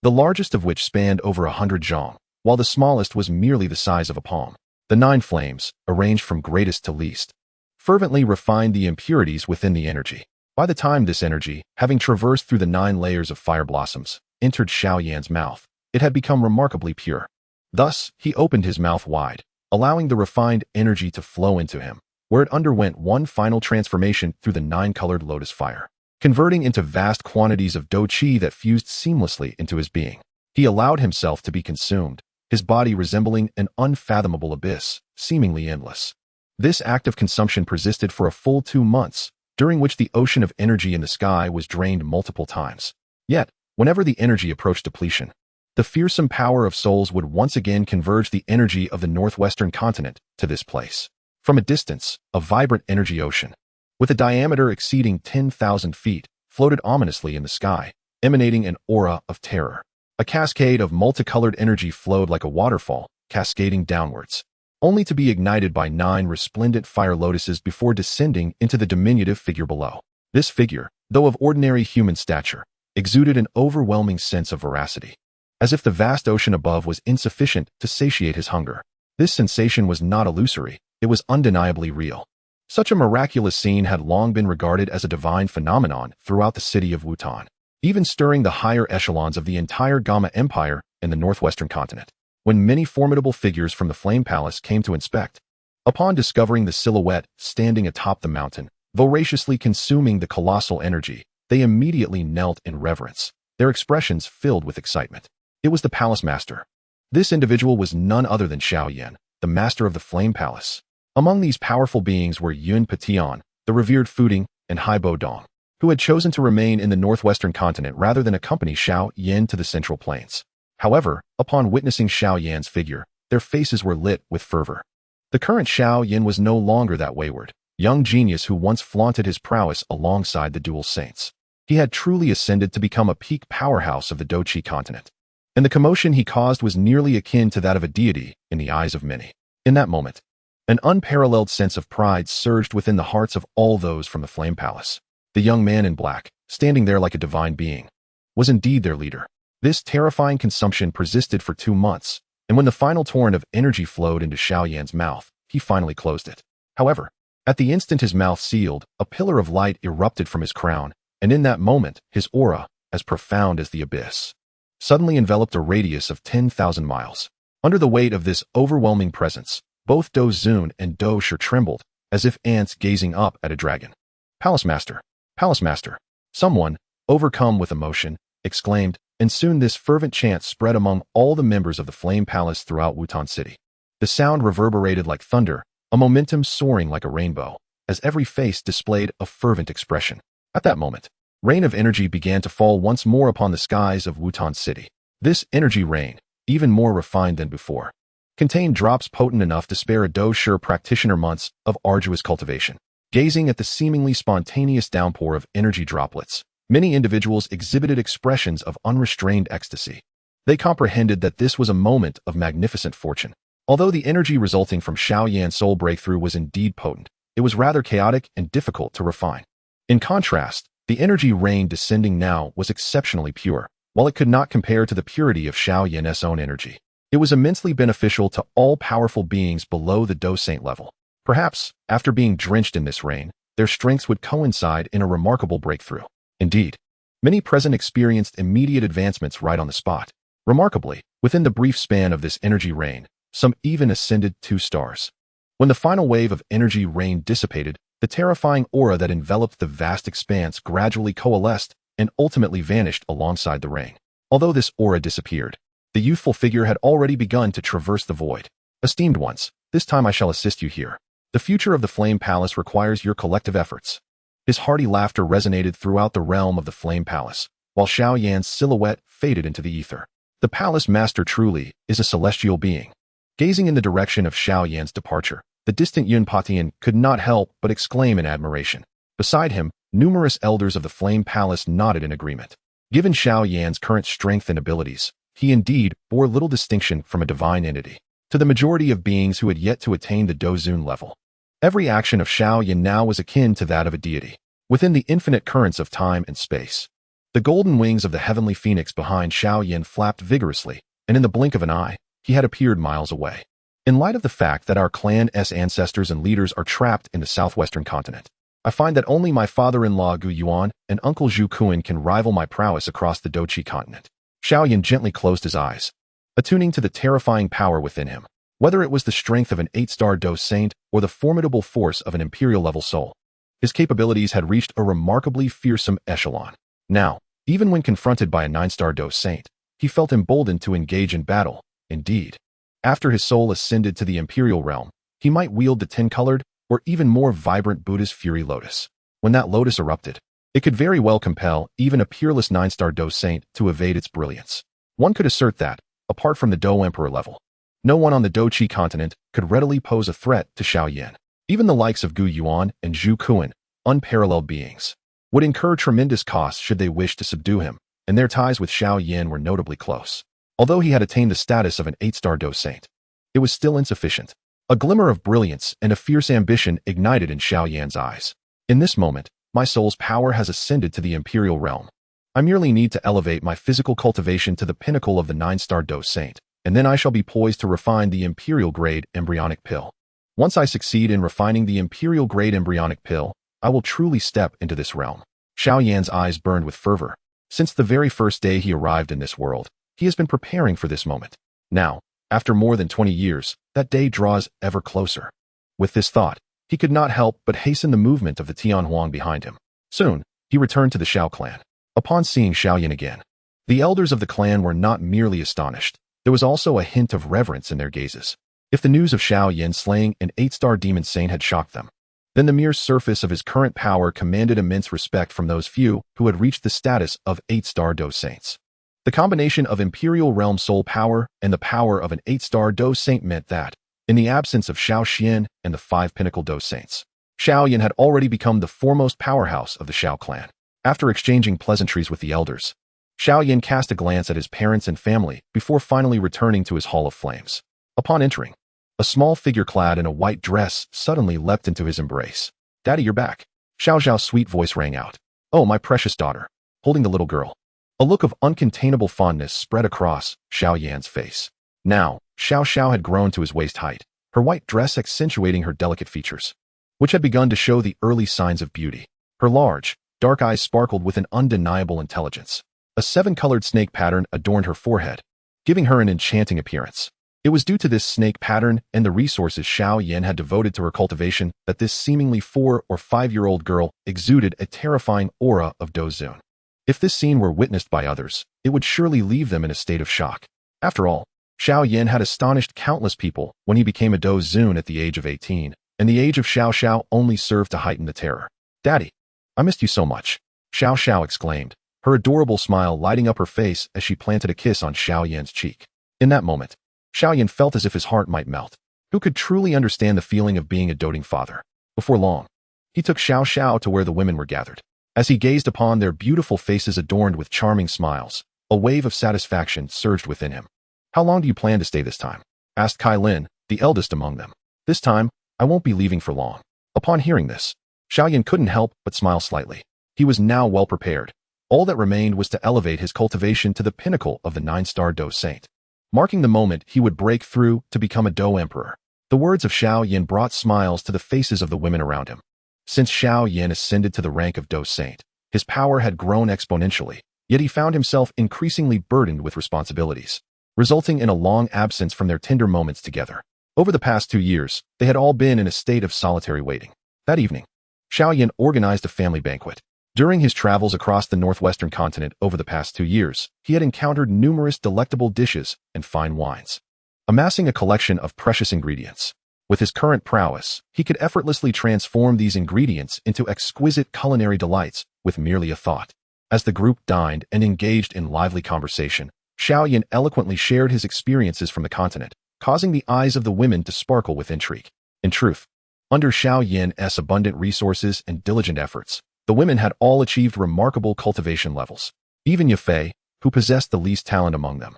the largest of which spanned over 100 zhong, while the smallest was merely the size of a palm. The 9 flames, arranged from greatest to least, fervently refined the impurities within the energy. By the time this energy, having traversed through the 9 layers of fire blossoms, entered Xiao Yan's mouth, it had become remarkably pure. Thus, he opened his mouth wide, allowing the refined energy to flow into him, where it underwent one final transformation through the 9-colored lotus fire, converting into vast quantities of Dou Qi that fused seamlessly into his being. He allowed himself to be consumed, his body resembling an unfathomable abyss, seemingly endless. This act of consumption persisted for a full 2 months, during which the ocean of energy in the sky was drained multiple times. Yet, whenever the energy approached depletion, the fearsome power of souls would once again converge the energy of the northwestern continent to this place. From a distance, a vibrant energy ocean, with a diameter exceeding 10,000 feet, floated ominously in the sky, emanating an aura of terror. A cascade of multicolored energy flowed like a waterfall, cascading downwards, only to be ignited by 9 resplendent fire lotuses before descending into the diminutive figure below. This figure, though of ordinary human stature, exuded an overwhelming sense of veracity, as if the vast ocean above was insufficient to satiate his hunger. This sensation was not illusory, it was undeniably real. Such a miraculous scene had long been regarded as a divine phenomenon throughout the city of Wutan, even stirring the higher echelons of the entire Gamma Empire in the northwestern continent. When many formidable figures from the Flame Palace came to inspect, upon discovering the silhouette standing atop the mountain, voraciously consuming the colossal energy, they immediately knelt in reverence, their expressions filled with excitement. It was the Palace Master. This individual was none other than Xiao Yan, the master of the Flame Palace. Among these powerful beings were Yun Patian, the revered Fuding, and Haibo Dong, who had chosen to remain in the northwestern continent rather than accompany Xiao Yan to the central plains. However, upon witnessing Xiao Yan's figure, their faces were lit with fervor. The current Xiao Yan was no longer that wayward, young genius who once flaunted his prowess alongside the dual saints. He had truly ascended to become a peak powerhouse of the Dou Qi continent, and the commotion he caused was nearly akin to that of a deity in the eyes of many. In that moment, an unparalleled sense of pride surged within the hearts of all those from the Flame Palace. The young man in black, standing there like a divine being, was indeed their leader. This terrifying consumption persisted for 2 months, and when the final torrent of energy flowed into Xiao Yan's mouth, he finally closed it. However, at the instant his mouth sealed, a pillar of light erupted from his crown, and in that moment, his aura, as profound as the abyss, suddenly enveloped a radius of 10,000 miles. Under the weight of this overwhelming presence, both Dou Zun and Dou Shi trembled, as if ants gazing up at a dragon. Palace Master! Palace Master! Someone, overcome with emotion, exclaimed, and soon this fervent chant spread among all the members of the Flame Palace throughout Wutan City. The sound reverberated like thunder, a momentum soaring like a rainbow, as every face displayed a fervent expression. At that moment, rain of energy began to fall once more upon the skies of Wutan City. This energy rain, even more refined than before, contained drops potent enough to spare a Dou Shi practitioner months of arduous cultivation. Gazing at the seemingly spontaneous downpour of energy droplets, many individuals exhibited expressions of unrestrained ecstasy. They comprehended that this was a moment of magnificent fortune. Although the energy resulting from Xiao Yan's soul breakthrough was indeed potent, it was rather chaotic and difficult to refine. In contrast, the energy rain descending now was exceptionally pure. While it could not compare to the purity of Xiao Yan's own energy, it was immensely beneficial to all powerful beings below the Dou Saint level. Perhaps, after being drenched in this rain, their strengths would coincide in a remarkable breakthrough. Indeed, many present experienced immediate advancements right on the spot. Remarkably, within the brief span of this energy rain, some even ascended 2 stars. When the final wave of energy rain dissipated, the terrifying aura that enveloped the vast expanse gradually coalesced and ultimately vanished alongside the rain. Although this aura disappeared, the youthful figure had already begun to traverse the void. Esteemed ones, this time I shall assist you here. The future of the Flame Palace requires your collective efforts. His hearty laughter resonated throughout the realm of the Flame Palace, while Xiao Yan's silhouette faded into the ether. The Palace Master truly is a celestial being. Gazing in the direction of Xiao Yan's departure, the distant Yun Patian could not help but exclaim in admiration. Beside him, numerous elders of the Flame Palace nodded in agreement. Given Xiao Yan's current strength and abilities, he indeed bore little distinction from a divine entity. To the majority of beings who had yet to attain the Dou Zun level, Every action of Xiao Yan now was akin to that of a deity, within the infinite currents of time and space. The golden wings of the heavenly phoenix behind Xiao Yan flapped vigorously, and in the blink of an eye, he had appeared miles away. In light of the fact that our clan's ancestors and leaders are trapped in the southwestern continent, I find that only my father-in-law Gu Yuan and uncle Zhu Kuan can rival my prowess across the Douqi continent. Xiao Yan gently closed his eyes, attuning to the terrifying power within him. Whether it was the strength of an 8-star Dou Saint or the formidable force of an imperial-level soul, his capabilities had reached a remarkably fearsome echelon. Now, even when confronted by a 9-star Dou Saint, he felt emboldened to engage in battle. Indeed, after his soul ascended to the imperial realm, he might wield the 10-colored or even more vibrant Buddha's Fury Lotus. When that lotus erupted, it could very well compel even a peerless 9-star Dou Saint to evade its brilliance. One could assert that, apart from the Dou Emperor level, no one on the Douqi continent could readily pose a threat to Xiao Yan. Even the likes of Gu Yuan and Zhu Kuan, unparalleled beings, would incur tremendous costs should they wish to subdue him, and their ties with Xiao Yan were notably close. Although he had attained the status of an 8-star Dou Saint, it was still insufficient. A glimmer of brilliance and a fierce ambition ignited in Xiao Yan's eyes. In this moment, my soul's power has ascended to the imperial realm. I merely need to elevate my physical cultivation to the pinnacle of the 9-star Dou Saint, and then I shall be poised to refine the imperial-grade embryonic pill. Once I succeed in refining the imperial-grade embryonic pill, I will truly step into this realm. Xiao Yan's eyes burned with fervor. Since the very first day he arrived in this world, he has been preparing for this moment. Now, after more than 20 years, that day draws ever closer. With this thought, he could not help but hasten the movement of the Tianhuang behind him. Soon, he returned to the Xiao clan. Upon seeing Xiao Yan again, the elders of the clan were not merely astonished. There was also a hint of reverence in their gazes. If the news of Xiao Yan slaying an 8-star demon saint had shocked them, then the mere surface of his current power commanded immense respect from those few who had reached the status of 8-star Dou Saints. The combination of Imperial Realm soul power and the power of an 8-star Dou Saint meant that, in the absence of Xiao Xian and the 5 pinnacle Dou Saints, Xiao Yan had already become the foremost powerhouse of the Xiao clan. After exchanging pleasantries with the elders, Xiao Yan cast a glance at his parents and family before finally returning to his Hall of Flames. Upon entering, a small figure clad in a white dress suddenly leapt into his embrace. "Daddy, you're back." Xiao Zhao's sweet voice rang out. "Oh, my precious daughter," holding the little girl. A look of uncontainable fondness spread across Xiao Yan's face. Now, Xiao Xiao had grown to his waist height, her white dress accentuating her delicate features, which had begun to show the early signs of beauty. Her large, dark eyes sparkled with an undeniable intelligence. A 7-colored snake pattern adorned her forehead, giving her an enchanting appearance. It was due to this snake pattern and the resources Xiao Yan had devoted to her cultivation that this seemingly 4 or 5-year-old girl exuded a terrifying aura of Dozun. If this scene were witnessed by others, it would surely leave them in a state of shock. After all, Xiao Yan had astonished countless people when he became a Dozun at the age of 18, and the age of Xiao Xiao only served to heighten the terror. "Daddy, I missed you so much," Xiao Xiao exclaimed, her adorable smile lighting up her face as she planted a kiss on Xiao Yan's cheek. In that moment, Xiao Yan felt as if his heart might melt. Who could truly understand the feeling of being a doting father? Before long, he took Xiao Xiao to where the women were gathered. As he gazed upon their beautiful faces adorned with charming smiles, a wave of satisfaction surged within him. "How long do you plan to stay this time?" asked Kai Lin, the eldest among them. "This time, I won't be leaving for long." Upon hearing this, Xiao Yan couldn't help but smile slightly. He was now well prepared. All that remained was to elevate his cultivation to the pinnacle of the 9-star Dou Saint, marking the moment he would break through to become a Dou Emperor. The words of Xiao Yan brought smiles to the faces of the women around him. Since Xiao Yan ascended to the rank of Dou Saint, his power had grown exponentially, yet he found himself increasingly burdened with responsibilities, resulting in a long absence from their tender moments together. Over the past 2 years, they had all been in a state of solitary waiting. That evening, Xiao Yan organized a family banquet. During his travels across the northwestern continent over the past 2 years, he had encountered numerous delectable dishes and fine wines, amassing a collection of precious ingredients. With his current prowess, he could effortlessly transform these ingredients into exquisite culinary delights with merely a thought. As the group dined and engaged in lively conversation, Xiao Yan eloquently shared his experiences from the continent, causing the eyes of the women to sparkle with intrigue. In truth, under Xiao Yan's abundant resources and diligent efforts, the women had all achieved remarkable cultivation levels. Even Yafei, who possessed the least talent among them,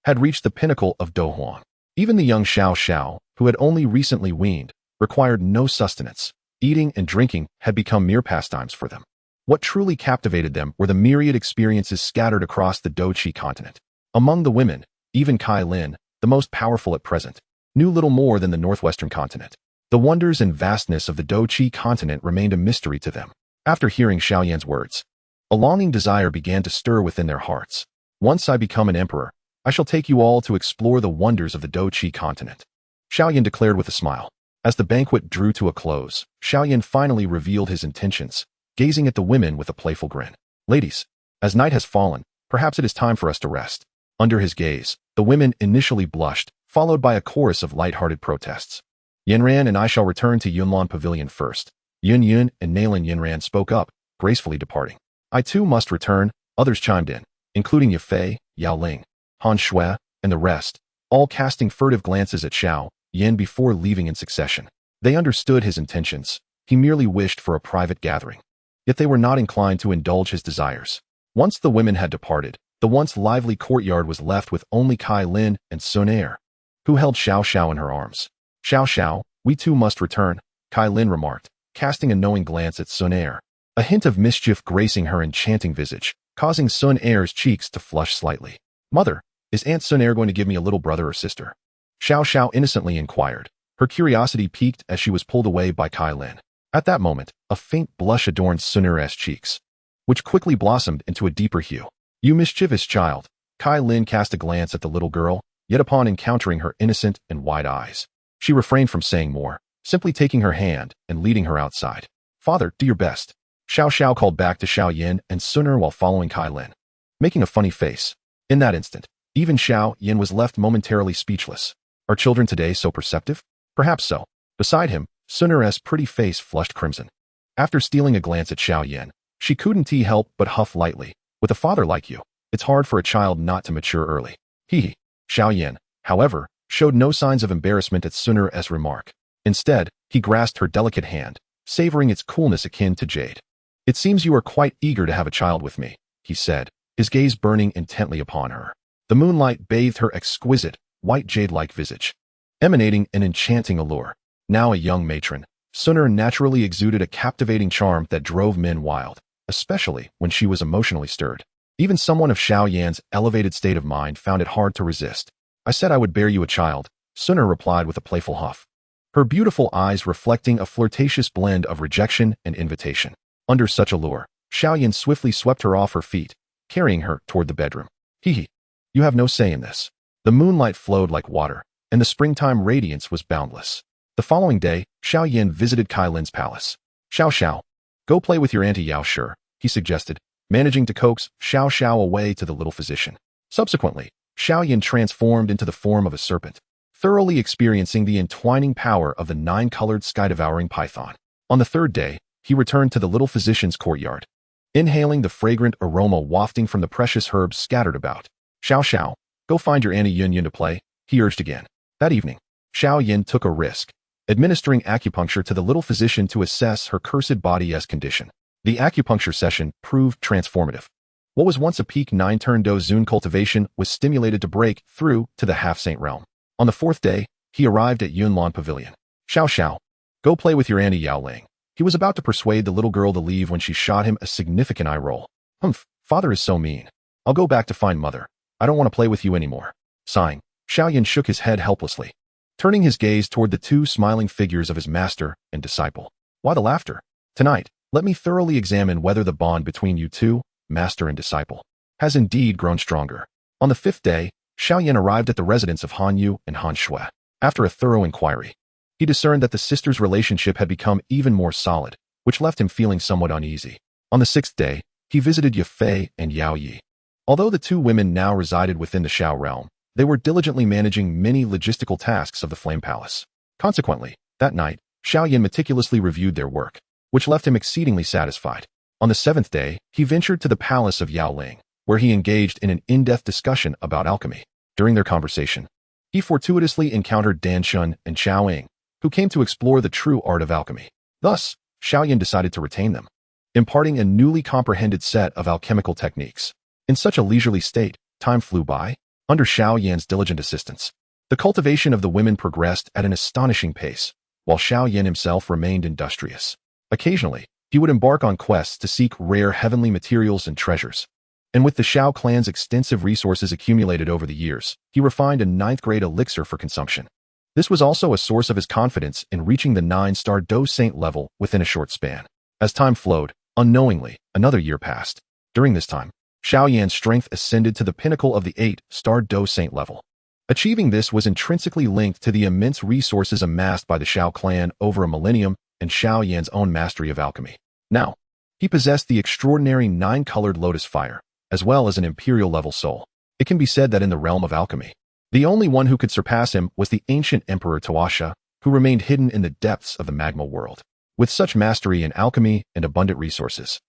had reached the pinnacle of Douhuang. Even the young Xiao Xiao, who had only recently weaned, required no sustenance. Eating and drinking had become mere pastimes for them. What truly captivated them were the myriad experiences scattered across the Dou continent. Among the women, even Kai Lin, the most powerful at present, knew little more than the northwestern continent. The wonders and vastness of the Dou continent remained a mystery to them. After hearing Xiao Yan's words, a longing desire began to stir within their hearts. Once I become an emperor, I shall take you all to explore the wonders of the Dou continent, Xiao Yan declared with a smile. As the banquet drew to a close, Xiao Yan finally revealed his intentions, gazing at the women with a playful grin. Ladies, as night has fallen, perhaps it is time for us to rest. Under his gaze, the women initially blushed, followed by a chorus of light-hearted protests. Yanran and I shall return to Yunlan Pavilion first. Yun Yun and Nalan Yanran spoke up, gracefully departing. I too must return, others chimed in, including Yafei, Yao Ling, Han Shui, and the rest, all casting furtive glances at Xiao Yan before leaving in succession. They understood his intentions. He merely wished for a private gathering. Yet they were not inclined to indulge his desires. Once the women had departed, the once lively courtyard was left with only Kai Lin and Sun Er, who held Xiao Xiao in her arms. Xiao, we too must return, Kai Lin remarked, casting a knowing glance at Sun Er. A hint of mischief gracing her enchanting visage, causing Sun Er's cheeks to flush slightly. Mother, is Aunt Sun Er going to give me a little brother or sister? Xiao innocently inquired. Her curiosity piqued as she was pulled away by Kai Lin. At that moment, a faint blush adorned Sun Er's cheeks, which quickly blossomed into a deeper hue. You mischievous child. Kai Lin cast a glance at the little girl, yet upon encountering her innocent and wide eyes, she refrained from saying more, simply taking her hand and leading her outside. Father, do your best. Xiao called back to Xiao Yan and Sun Er while following Kai Lin, making a funny face. In that instant, even Xiao Yan was left momentarily speechless. Are children today so perceptive? Perhaps so. Beside him, Sun Er's pretty face flushed crimson. After stealing a glance at Xiao Yan, she couldn't help but huff lightly. With a father like you, it's hard for a child not to mature early. Hee. Xiao Yan, however, showed no signs of embarrassment at Sun Er's remark. Instead, he grasped her delicate hand, savoring its coolness akin to jade. It seems you are quite eager to have a child with me, he said, his gaze burning intently upon her. The moonlight bathed her exquisite, white jade-like visage, emanating an enchanting allure. Now a young matron, Sun Er naturally exuded a captivating charm that drove men wild, especially when she was emotionally stirred. Even someone of Xiao Yan's elevated state of mind found it hard to resist. I said I would bear you a child, Sun Er replied with a playful huff, her beautiful eyes reflecting a flirtatious blend of rejection and invitation. Under such allure, Xiao Yan swiftly swept her off her feet, carrying her toward the bedroom. Hee. You have no say in this. The moonlight flowed like water, and the springtime radiance was boundless. The following day, Xiao Yan visited Kai Lin's palace. Xiao, go play with your auntie Yao Shi, he suggested, managing to coax Xiao away to the little physician. Subsequently, Xiao Yan transformed into the form of a serpent, thoroughly experiencing the entwining power of the nine-colored sky-devouring python. On the third day, he returned to the little physician's courtyard, inhaling the fragrant aroma wafting from the precious herbs scattered about. Xiao, go find your auntie Yun to play, he urged again. That evening, Xiao Yan took a risk, administering acupuncture to the little physician to assess her cursed body's condition. The acupuncture session proved transformative. What was once a peak 9-turn Dou Zun cultivation was stimulated to break through to the half-saint realm. On the fourth day, he arrived at Yunlan Pavilion. Xiao, go play with your auntie Yao Ling. He was about to persuade the little girl to leave when she shot him a significant eye roll. Humph, father is so mean. I'll go back to find mother. I don't want to play with you anymore. Sighing, Xiao Yan shook his head helplessly, turning his gaze toward the two smiling figures of his master and disciple. Why the laughter? Tonight, let me thoroughly examine whether the bond between you two, master and disciple, has indeed grown stronger. On the fifth day, Xiao Yan arrived at the residence of Han Yu and Han Shui. After a thorough inquiry, he discerned that the sisters' relationship had become even more solid, which left him feeling somewhat uneasy. On the sixth day, he visited Yafei and Yao Yi. Although the two women now resided within the Xiao realm, they were diligently managing many logistical tasks of the Flame Palace. Consequently, that night, Xiao Yan meticulously reviewed their work, which left him exceedingly satisfied. On the seventh day, he ventured to the palace of Yao Ling, where he engaged in an in-depth discussion about alchemy. During their conversation, he fortuitously encountered Dan Shun and Chao Ying, who came to explore the true art of alchemy. Thus, Xiao Yan decided to retain them, imparting a newly comprehended set of alchemical techniques. In such a leisurely state, time flew by. Under Xiao Yan's diligent assistance, the cultivation of the women progressed at an astonishing pace. while Xiao Yan himself remained industrious. Occasionally, he would embark on quests to seek rare heavenly materials and treasures. And with the Xiao clan's extensive resources accumulated over the years, he refined a 9th-grade elixir for consumption. This was also a source of his confidence in reaching the 9-star Dou Saint level within a short span. As time flowed, unknowingly, another year passed. During this time, Xiao Yan's strength ascended to the pinnacle of the 8-star Dou Saint level. Achieving this was intrinsically linked to the immense resources amassed by the Xiao clan over a millennium and Xiao Yan's own mastery of alchemy. Now, he possessed the extraordinary 9-colored lotus fire, as well as an imperial-level soul. It can be said that in the realm of alchemy, the only one who could surpass him was the ancient Emperor Tuasha, who remained hidden in the depths of the magma world. With such mastery in alchemy and abundant resources,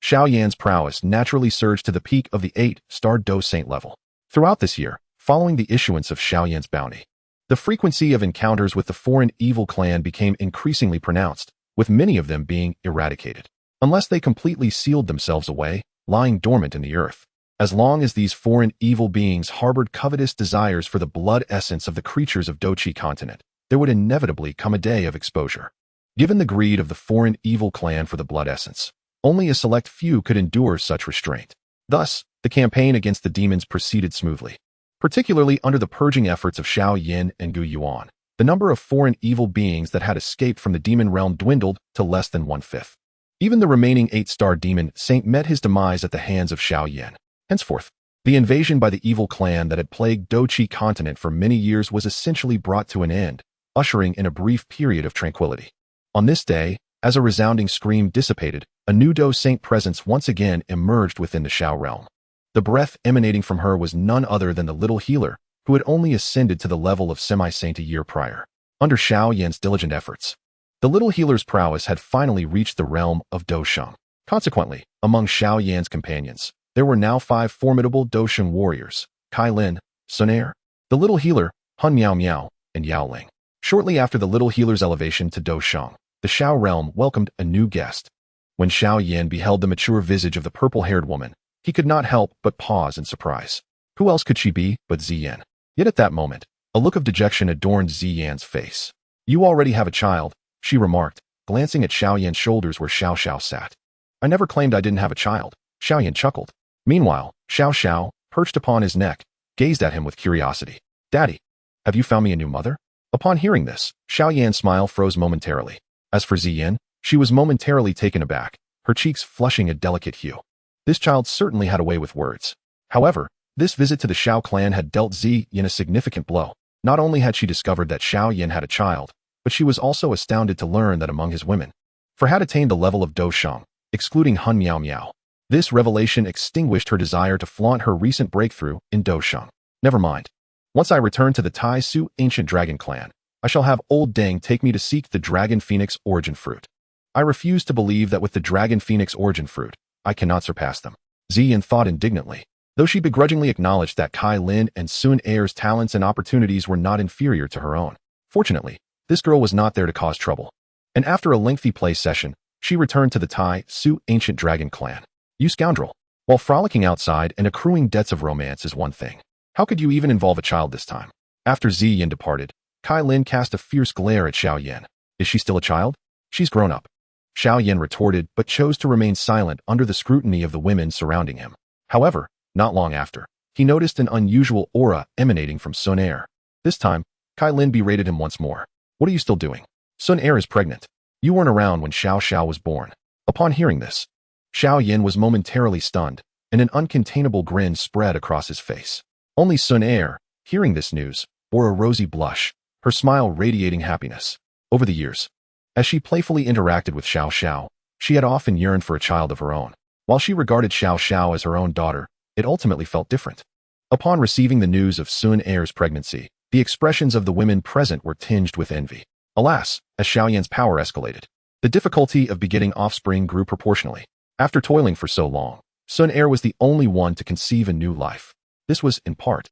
Xiao Yan's prowess naturally surged to the peak of the 8-star Dou Saint level. Throughout this year, following the issuance of Xiao Yan's bounty, the frequency of encounters with the foreign evil clan became increasingly pronounced, with many of them being eradicated, unless they completely sealed themselves away, lying dormant in the earth. As long as these foreign evil beings harbored covetous desires for the blood essence of the creatures of Dochi continent, there would inevitably come a day of exposure. Given the greed of the foreign evil clan for the blood essence, only a select few could endure such restraint. Thus, the campaign against the demons proceeded smoothly. Particularly under the purging efforts of Xiao Yan and Gu Yuan, the number of foreign evil beings that had escaped from the demon realm dwindled to less than 1/5. Even the remaining 8-star demon saint met his demise at the hands of Xiao Yan. Henceforth, the invasion by the evil clan that had plagued Dochi continent for many years was essentially brought to an end, ushering in a brief period of tranquility. On this day, as a resounding scream dissipated, a new Dou Saint presence once again emerged within the Xiao realm. The breath emanating from her was none other than the little healer, who had only ascended to the level of semi-saint a year prior. Under Xiao Yan's diligent efforts, the little healer's prowess had finally reached the realm of Dousheng. Consequently, among Xiao Yan's companions, there were now 5 formidable Dousheng warriors: Kai Lin, Sun Heir, the little healer, Hun Miao Miao, and Yao Ling. Shortly after the little healer's elevation to Dousheng, the Xiao realm welcomed a new guest. When Xiao Yan beheld the mature visage of the purple-haired woman, he could not help but pause in surprise. Who else could she be but Ziyan? Yet at that moment, a look of dejection adorned Ziyan's face. "You already have a child," she remarked, glancing at Xiao Yan's shoulders where Xiao Xiao sat. "I never claimed I didn't have a child," Xiao Yan chuckled. Meanwhile, Xiao Xiao, perched upon his neck, gazed at him with curiosity. "Daddy, have you found me a new mother?" Upon hearing this, Xiao Yan's smile froze momentarily. As for Ziyan, she was momentarily taken aback, her cheeks flushing a delicate hue. This child certainly had a way with words. However, this visit to the Xiao clan had dealt Ziyan a significant blow. Not only had she discovered that Xiao Yan had a child, but she was also astounded to learn that among his women, for had attained the level of Dousheng, excluding Hun Miao Miao. This revelation extinguished her desire to flaunt her recent breakthrough in Dousheng. Never mind. Once I return to the Tai Su ancient dragon clan, I shall have old Deng take me to seek the dragon phoenix origin fruit. I refuse to believe that with the dragon phoenix origin fruit, I cannot surpass them. Ziyan thought indignantly, though she begrudgingly acknowledged that Kai Lin and Sun Heir's talents and opportunities were not inferior to her own. Fortunately, this girl was not there to cause trouble. And after a lengthy play session, she returned to the Tai Su ancient dragon clan. "You scoundrel. While frolicking outside and accruing debts of romance is one thing, how could you even involve a child this time?" After Ziyan departed, Kai Lin cast a fierce glare at Xiao Yan. "Is she still a child? She's grown up." Xiao Yan retorted but chose to remain silent under the scrutiny of the women surrounding him. However, not long after, he noticed an unusual aura emanating from Sun Heir. This time, Kai Lin berated him once more. "What are you still doing? Sun Heir is pregnant. You weren't around when Xiao Xiao was born." Upon hearing this, Xiao Yan was momentarily stunned, and an uncontainable grin spread across his face. Only Sun Heir, hearing this news, bore a rosy blush, her smile radiating happiness. Over the years, as she playfully interacted with Xiao Xiao, she had often yearned for a child of her own. While she regarded Xiao Xiao as her own daughter, it ultimately felt different. Upon receiving the news of Sun Heir's pregnancy, the expressions of the women present were tinged with envy. Alas, as Xiao Yan's power escalated, the difficulty of begetting offspring grew proportionally. After toiling for so long, Sun Heir was the only one to conceive a new life. This was, in part,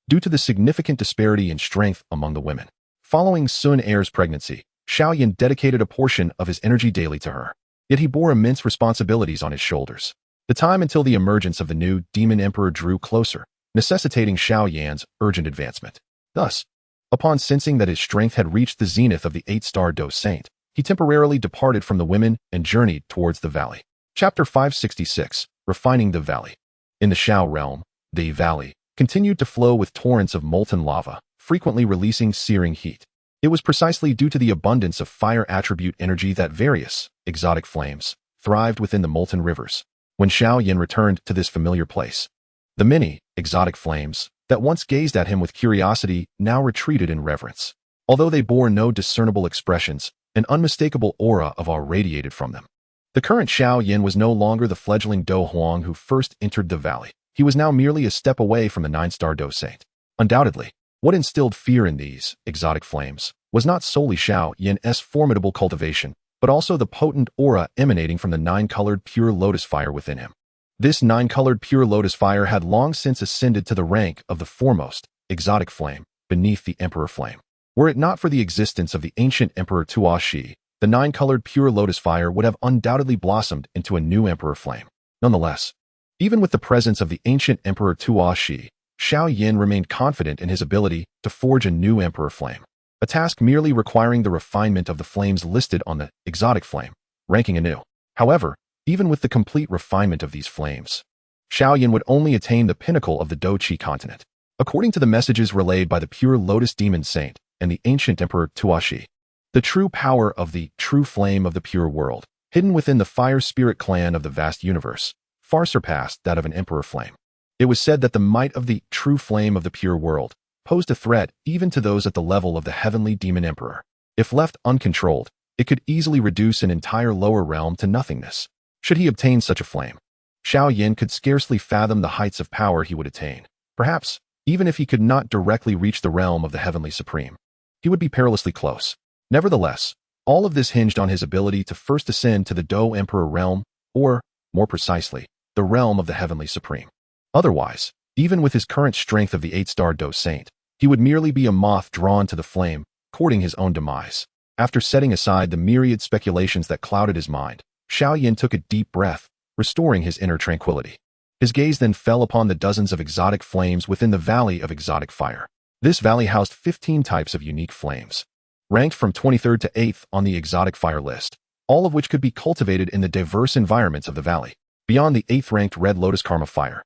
due to the significant disparity in strength among the women. Following Sun Heir's pregnancy, Xiao Yan dedicated a portion of his energy daily to her. Yet he bore immense responsibilities on his shoulders. The time until the emergence of the new Demon Emperor drew closer, necessitating Xiao Yan's urgent advancement. Thus, Upon sensing that his strength had reached the zenith of the 8-star Dou Saint, he temporarily departed from the women and journeyed towards the valley. Chapter 566, Refining the Valley. In the Xiao realm, the valley continued to flow with torrents of molten lava, frequently releasing searing heat. It was precisely due to the abundance of fire attribute energy that various exotic flames thrived within the molten rivers. When Xiao Yan returned to this familiar place, the many exotic flames that once gazed at him with curiosity now retreated in reverence. Although they bore no discernible expressions, an unmistakable aura of awe radiated from them. The current Xiao Yan was no longer the fledgling Dou Huang who first entered the valley. He was now merely a step away from the 9-star Dou Saint. Undoubtedly, what instilled fear in these exotic flames was not solely Xiao Yan's formidable cultivation, but also the potent aura emanating from the 9-colored pure lotus fire within him. This 9-colored pure lotus fire had long since ascended to the rank of the foremost exotic flame beneath the Emperor flame. Were it not for the existence of the ancient Emperor Tuo Shi, the 9-colored pure lotus fire would have undoubtedly blossomed into a new Emperor flame. Nonetheless, even with the presence of the ancient Emperor Tuo Shi, Xiao Yan remained confident in his ability to forge a new Emperor flame, a task merely requiring the refinement of the flames listed on the exotic flame, ranking anew. However, even with the complete refinement of these flames, Xiao Yan would only attain the pinnacle of the Dou Qi continent. According to the messages relayed by the pure lotus demon saint and the ancient Emperor Tuo Shi, the true power of the true flame of the pure world, hidden within the fire spirit clan of the vast universe, far surpassed that of an Emperor flame. It was said that the might of the true flame of the pure world posed a threat even to those at the level of the heavenly demon emperor. If left uncontrolled, it could easily reduce an entire lower realm to nothingness. Should he obtain such a flame, Xiao Yan could scarcely fathom the heights of power he would attain. Perhaps, even if he could not directly reach the realm of the heavenly supreme, he would be perilously close. Nevertheless, all of this hinged on his ability to first ascend to the Dou Emperor realm, or, more precisely, the realm of the heavenly supreme. Otherwise, even with his current strength of the 8-star Dou Saint, he would merely be a moth drawn to the flame, courting his own demise. After setting aside the myriad speculations that clouded his mind, Xiao Yan took a deep breath, restoring his inner tranquility. His gaze then fell upon the dozens of exotic flames within the Valley of Exotic Fire. This valley housed 15 types of unique flames, ranked from 23rd to 8th on the exotic fire list, all of which could be cultivated in the diverse environments of the valley. Beyond the 8th-ranked Red Lotus Karma fire,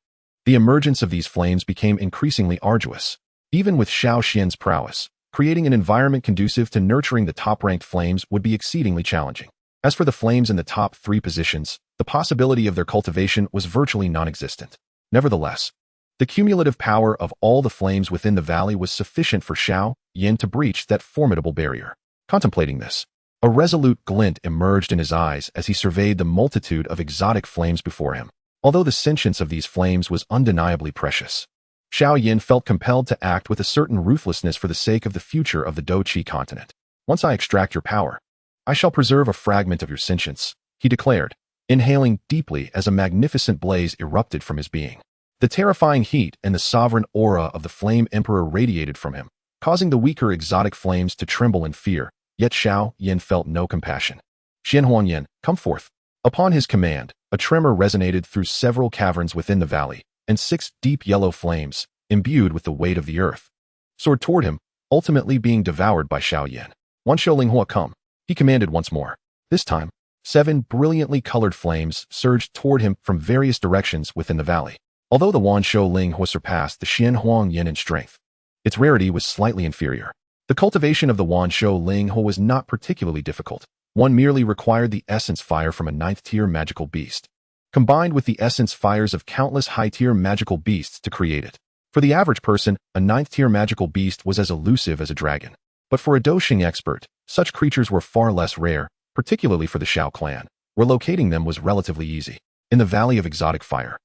the emergence of these flames became increasingly arduous. Even with Xiao Xian's prowess, creating an environment conducive to nurturing the top-ranked flames would be exceedingly challenging. As for the flames in the top 3 positions, the possibility of their cultivation was virtually non-existent. Nevertheless, the cumulative power of all the flames within the valley was sufficient for Xiao Yan to breach that formidable barrier. Contemplating this, a resolute glint emerged in his eyes as he surveyed the multitude of exotic flames before him. Although the sentience of these flames was undeniably precious, Xiao Yan felt compelled to act with a certain ruthlessness for the sake of the future of the Dou Qi continent. Once I extract your power, I shall preserve a fragment of your sentience, he declared, inhaling deeply as a magnificent blaze erupted from his being. The terrifying heat and the sovereign aura of the Flame Emperor radiated from him, causing the weaker exotic flames to tremble in fear, yet Xiao Yan felt no compassion. Xianhuang Yan, come forth. Upon his command, a tremor resonated through several caverns within the valley, and 6 deep yellow flames, imbued with the weight of the earth, soared toward him, ultimately being devoured by Xiao Yan. Wanshou Linghua, come, he commanded once more. This time, 7 brilliantly colored flames surged toward him from various directions within the valley. Although the Wanshou Linghua surpassed the Xianhuang Yan in strength, its rarity was slightly inferior. The cultivation of the Wanshou Linghua was not particularly difficult. One merely required the essence fire from a 9th-tier magical beast, combined with the essence fires of countless high-tier magical beasts to create it. For the average person, a 9th-tier magical beast was as elusive as a dragon. But for a Douxing expert, such creatures were far less rare, particularly for the Xiao clan, where locating them was relatively easy. In the Valley of Exotic Fire,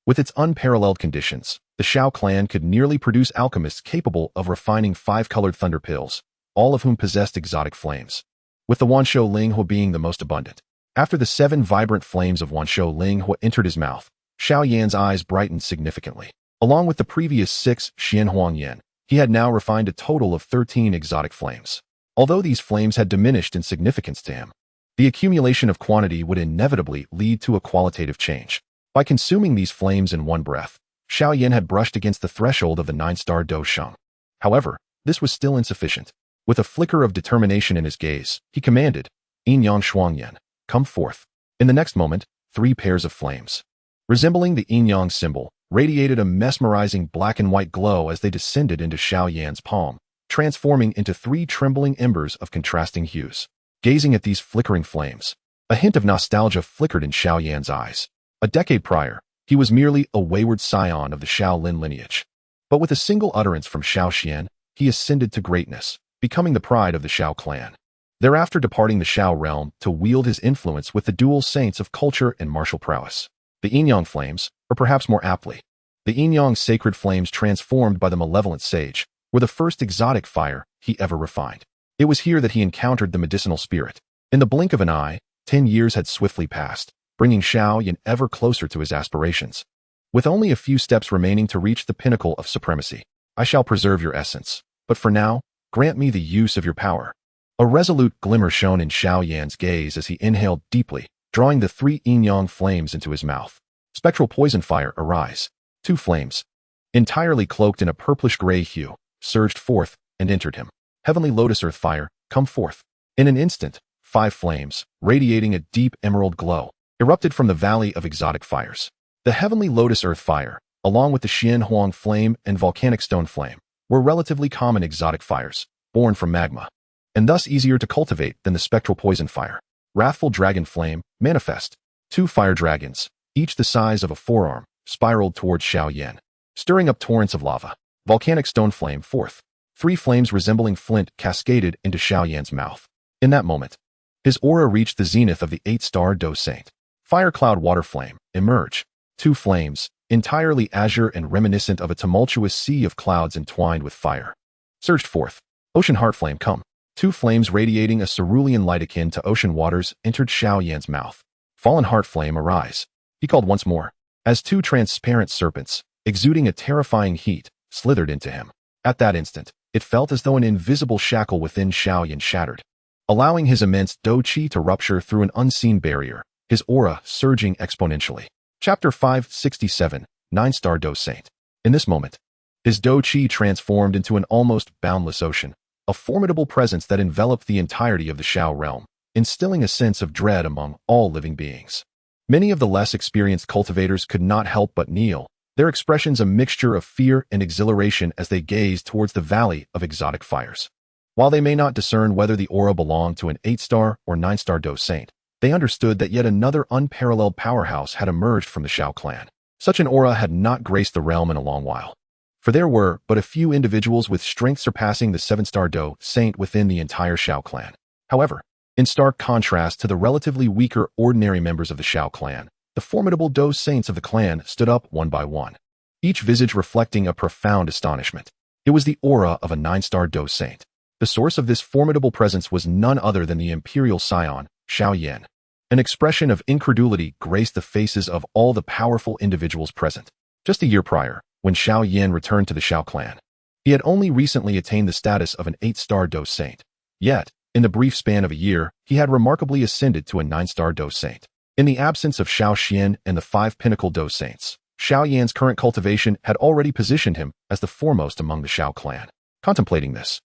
with its unparalleled conditions, the Xiao clan could nearly produce alchemists capable of refining 5-colored thunder pills, all of whom possessed exotic flames, with the Wanshou Linghua being the most abundant. After the 7 vibrant flames of Wanshou Linghua entered his mouth, Xiao Yan's eyes brightened significantly. Along with the previous 6 Xianhuang Yan, he had now refined a total of 13 exotic flames. Although these flames had diminished in significance to him, the accumulation of quantity would inevitably lead to a qualitative change. By consuming these flames in one breath, Xiao Yan had brushed against the threshold of the 9-star Dou Sheng. However, This was still insufficient. With a flicker of determination in his gaze, he commanded, "Yin Yang Shuang Yan, come forth." In the next moment, 3 pairs of flames, resembling the yin yang symbol, radiated a mesmerizing black and white glow as they descended into Xiao Yan's palm, transforming into 3 trembling embers of contrasting hues. Gazing at these flickering flames, a hint of nostalgia flickered in Xiao Yan's eyes. A decade prior, he was merely a wayward scion of the Shaolin lineage. But with a single utterance from Xiao Xian, he ascended to greatness, becoming the pride of the Xiao clan. Thereafter departing the Xiao realm to wield his influence with the dual saints of culture and martial prowess. The yin-yang flames, or perhaps more aptly, the yin-yang sacred flames transformed by the malevolent sage, were the first exotic fire he ever refined. It was here that he encountered the medicinal spirit. In the blink of an eye, 10 years had swiftly passed, bringing Xiao Yan ever closer to his aspirations. With only a few steps remaining to reach the pinnacle of supremacy, I shall preserve your essence, but for now, grant me the use of your power. A resolute glimmer shone in Xiao Yan's gaze as he inhaled deeply, drawing the 3 yin-yang flames into his mouth. Spectral poison fire, arise. 2 flames, entirely cloaked in a purplish-gray hue, surged forth and entered him. Heavenly lotus earth fire, come forth. In an instant, 5 flames, radiating a deep emerald glow, erupted from the valley of exotic fires. The heavenly lotus earth fire, along with the Xian Huang flame and volcanic stone flame, were relatively common exotic fires, born from magma, and thus easier to cultivate than the spectral poison fire. Wrathful dragon flame, manifest. 2 fire dragons, each the size of a forearm, spiraled towards Xiao Yan, stirring up torrents of lava. Volcanic stone flame, forth. 3 flames resembling flint cascaded into Xiao Yan's mouth. In that moment, his aura reached the zenith of the 8-star Dou Saint. Fire cloud water flame, emerge. 2 flames, entirely azure and reminiscent of a tumultuous sea of clouds entwined with fire, surged forth. Ocean heart flame, come. 2 flames radiating a cerulean light akin to ocean waters entered Xiao Yan's mouth. Fallen heart flame, arise. He called once more, as 2 transparent serpents, exuding a terrifying heat, slithered into him. At that instant, it felt as though an invisible shackle within Xiao Yan shattered, allowing his immense Dou Qi to rupture through an unseen barrier, his aura surging exponentially. Chapter 567, 9-star Dou Saint. In this moment, his Dou Qi transformed into an almost boundless ocean, a formidable presence that enveloped the entirety of the Xiao realm, instilling a sense of dread among all living beings. Many of the less experienced cultivators could not help but kneel, their expressions a mixture of fear and exhilaration as they gazed towards the valley of exotic fires. While they may not discern whether the aura belonged to an 8-star or 9-star Dou Saint, they understood that yet another unparalleled powerhouse had emerged from the Xiao clan. Such an aura had not graced the realm in a long while, for there were but a few individuals with strength surpassing the 7-star Dou Saint within the entire Xiao clan. However, in stark contrast to the relatively weaker ordinary members of the Xiao clan, the formidable Dou Saints of the clan stood up one by one, each visage reflecting a profound astonishment. It was the aura of a 9-star Dou Saint. The source of this formidable presence was none other than the imperial scion, Xiao Yan. An expression of incredulity graced the faces of all the powerful individuals present. Just a year prior, when Xiao Yan returned to the Xiao clan, he had only recently attained the status of an 8-star Dou Saint. Yet, in the brief span of a year, he had remarkably ascended to a 9-star Dou Saint. In the absence of Xiao Xian and the 5 pinnacle Dou Saints, Xiao Yan's current cultivation had already positioned him as the foremost among the Xiao clan. Contemplating this,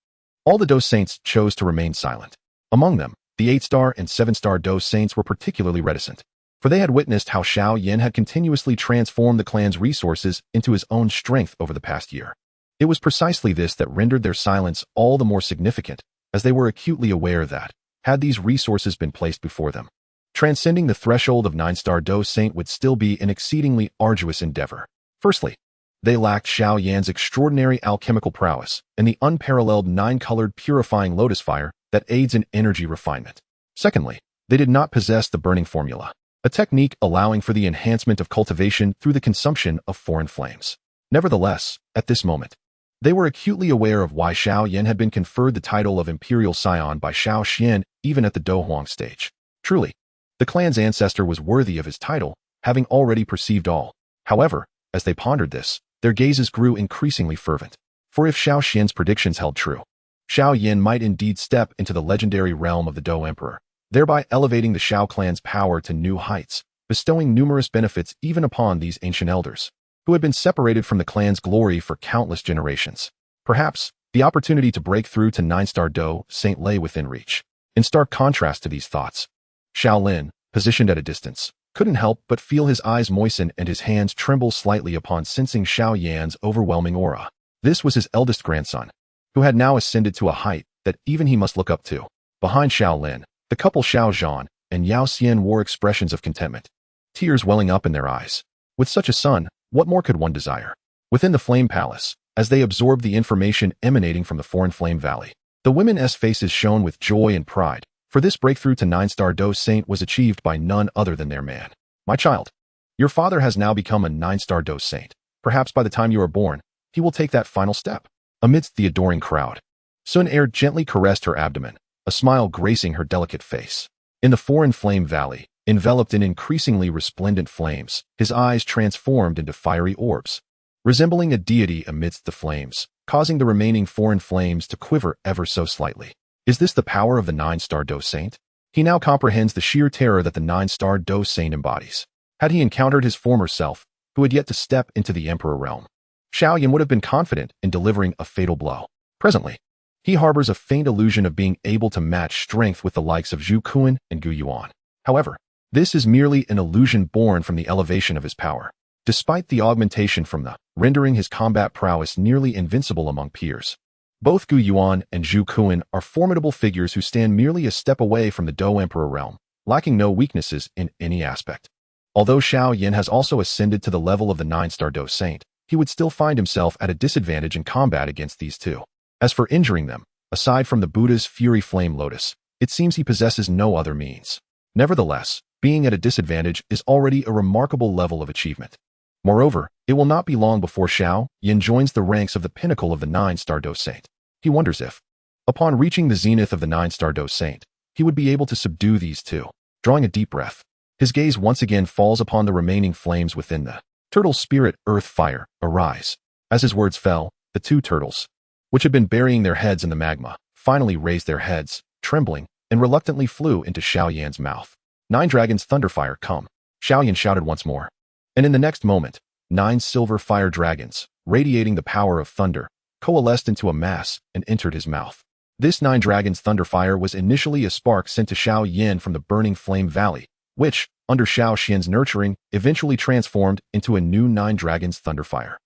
all the Dou Saints chose to remain silent. Among them, the 8-star and 7-star Dou Saints were particularly reticent, for they had witnessed how Xiao Yan had continuously transformed the clan's resources into his own strength over the past year. It was precisely this that rendered their silence all the more significant, as they were acutely aware that, had these resources been placed before them, transcending the threshold of 9-star Dou Saint would still be an exceedingly arduous endeavor. Firstly, they lacked Xiao Yan's extraordinary alchemical prowess and the unparalleled 9-colored purifying lotus fire that aids in energy refinement. Secondly, they did not possess the burning formula, a technique allowing for the enhancement of cultivation through the consumption of foreign flames. Nevertheless, at this moment, they were acutely aware of why Xiao Yan had been conferred the title of Imperial Scion by Xiao Xian even at the Dou Huang stage. Truly, the clan's ancestor was worthy of his title, having already perceived all. However, as they pondered this, their gazes grew increasingly fervent. For if Xiao Xian's predictions held true, Xiao Yan might indeed step into the legendary realm of the Dou Emperor, thereby elevating the Xiao clan's power to new heights, bestowing numerous benefits even upon these ancient elders, who had been separated from the clan's glory for countless generations. Perhaps, The opportunity to break through to 9-star Dou Saint lay within reach. In stark contrast to these thoughts, Xiao Lin, positioned at a distance, couldn't help but feel his eyes moisten and his hands tremble slightly upon sensing Xiao Yan's overwhelming aura. This was his eldest grandson, who had now ascended to a height that even he must look up to. Behind Xiao Lin, the couple Xiao Zhan and Yao Xian wore expressions of contentment, tears welling up in their eyes. With such a son, what more could one desire? Within the Flame Palace, as they absorbed the information emanating from the foreign Flame Valley, the women's faces shone with joy and pride, for this breakthrough to 9-star Dou Saint was achieved by none other than their man. My child, your father has now become a 9-star Dou Saint. Perhaps by the time you are born, he will take that final step. Amidst the adoring crowd, Sun Air gently caressed her abdomen, a smile gracing her delicate face. In the foreign Flame Valley, enveloped in increasingly resplendent flames, his eyes transformed into fiery orbs, resembling a deity amidst the flames, causing the remaining foreign flames to quiver ever so slightly. Is this the power of the 9-star Dou Saint? He now comprehends the sheer terror that the 9-star Dou Saint embodies. Had he encountered his former self, who had yet to step into the Emperor realm, Xiao Yan would have been confident in delivering a fatal blow. Presently, he harbors a faint illusion of being able to match strength with the likes of Zhu Kuan and Gu Yuan. However, this is merely an illusion born from the elevation of his power, despite the augmentation from the rendering his combat prowess nearly invincible among peers. Both Gu Yuan and Zhu Kuan are formidable figures who stand merely a step away from the Dou Emperor realm, lacking no weaknesses in any aspect. Although Xiao Yan has also ascended to the level of the 9-star Dou Saint, he would still find himself at a disadvantage in combat against these two. As for injuring them, aside from the Buddha's Fury Flame Lotus, it seems he possesses no other means. Nevertheless, being at a disadvantage is already a remarkable level of achievement. Moreover, it will not be long before Xiao Yan joins the ranks of the pinnacle of the 9-star Dou Saint. He wonders if, upon reaching the zenith of the 9-star Dou Saint, he would be able to subdue these two. Drawing a deep breath, his gaze once again falls upon the remaining flames within the turtle spirit earth fire arise. As his words fell, the two turtles, which had been burying their heads in the magma, finally raised their heads, trembling, and reluctantly flew into Xiao Yan's mouth. 9 dragons thunderfire come, Xiao Yan shouted once more. And in the next moment, 9 silver fire dragons, radiating the power of thunder, coalesced into a mass and entered his mouth. This 9 dragons thunderfire was initially a spark sent to Xiao Yan from the burning Flame Valley, which, under Xiao Xian's nurturing, eventually transformed into a new 9 dragons thunderfire.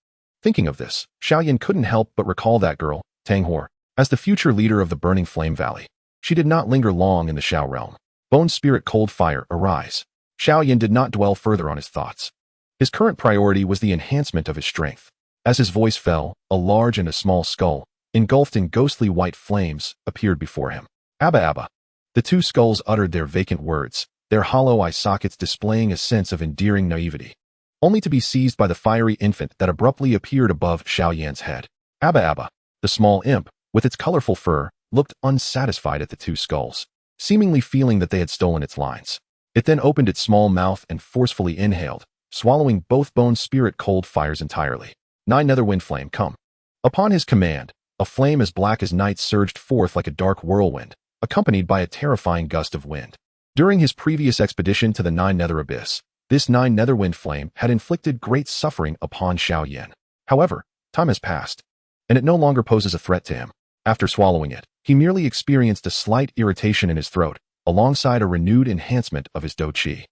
Thinking of this, Xiao Yan couldn't help but recall that girl, Tang Hor, as the future leader of the burning Flame Valley. She did not linger long in the Xiao realm. Bone Spirit Cold Fire arise. Xiao Yan did not dwell further on his thoughts. His current priority was the enhancement of his strength. As his voice fell, a large and a small skull, engulfed in ghostly white flames, appeared before him. Abba Abba. The two skulls uttered their vacant words, their hollow eye sockets displaying a sense of endearing naivety, only to be seized by the fiery infant that abruptly appeared above Xiao Yan's head. Abba Abba. The small imp, with its colorful fur, looked unsatisfied at the two skulls, seemingly feeling that they had stolen its lines. It then opened its small mouth and forcefully inhaled, swallowing both Bone Spirit Cold Fires entirely. 9 Netherwind Flame come. Upon his command, a flame as black as night surged forth like a dark whirlwind, accompanied by a terrifying gust of wind. During his previous expedition to the 9 Nether Abyss, this 9 Netherwind Flame had inflicted great suffering upon Xiao Yan. However, time has passed, and it no longer poses a threat to him. After swallowing it, he merely experienced a slight irritation in his throat, alongside a renewed enhancement of his Dou Qi.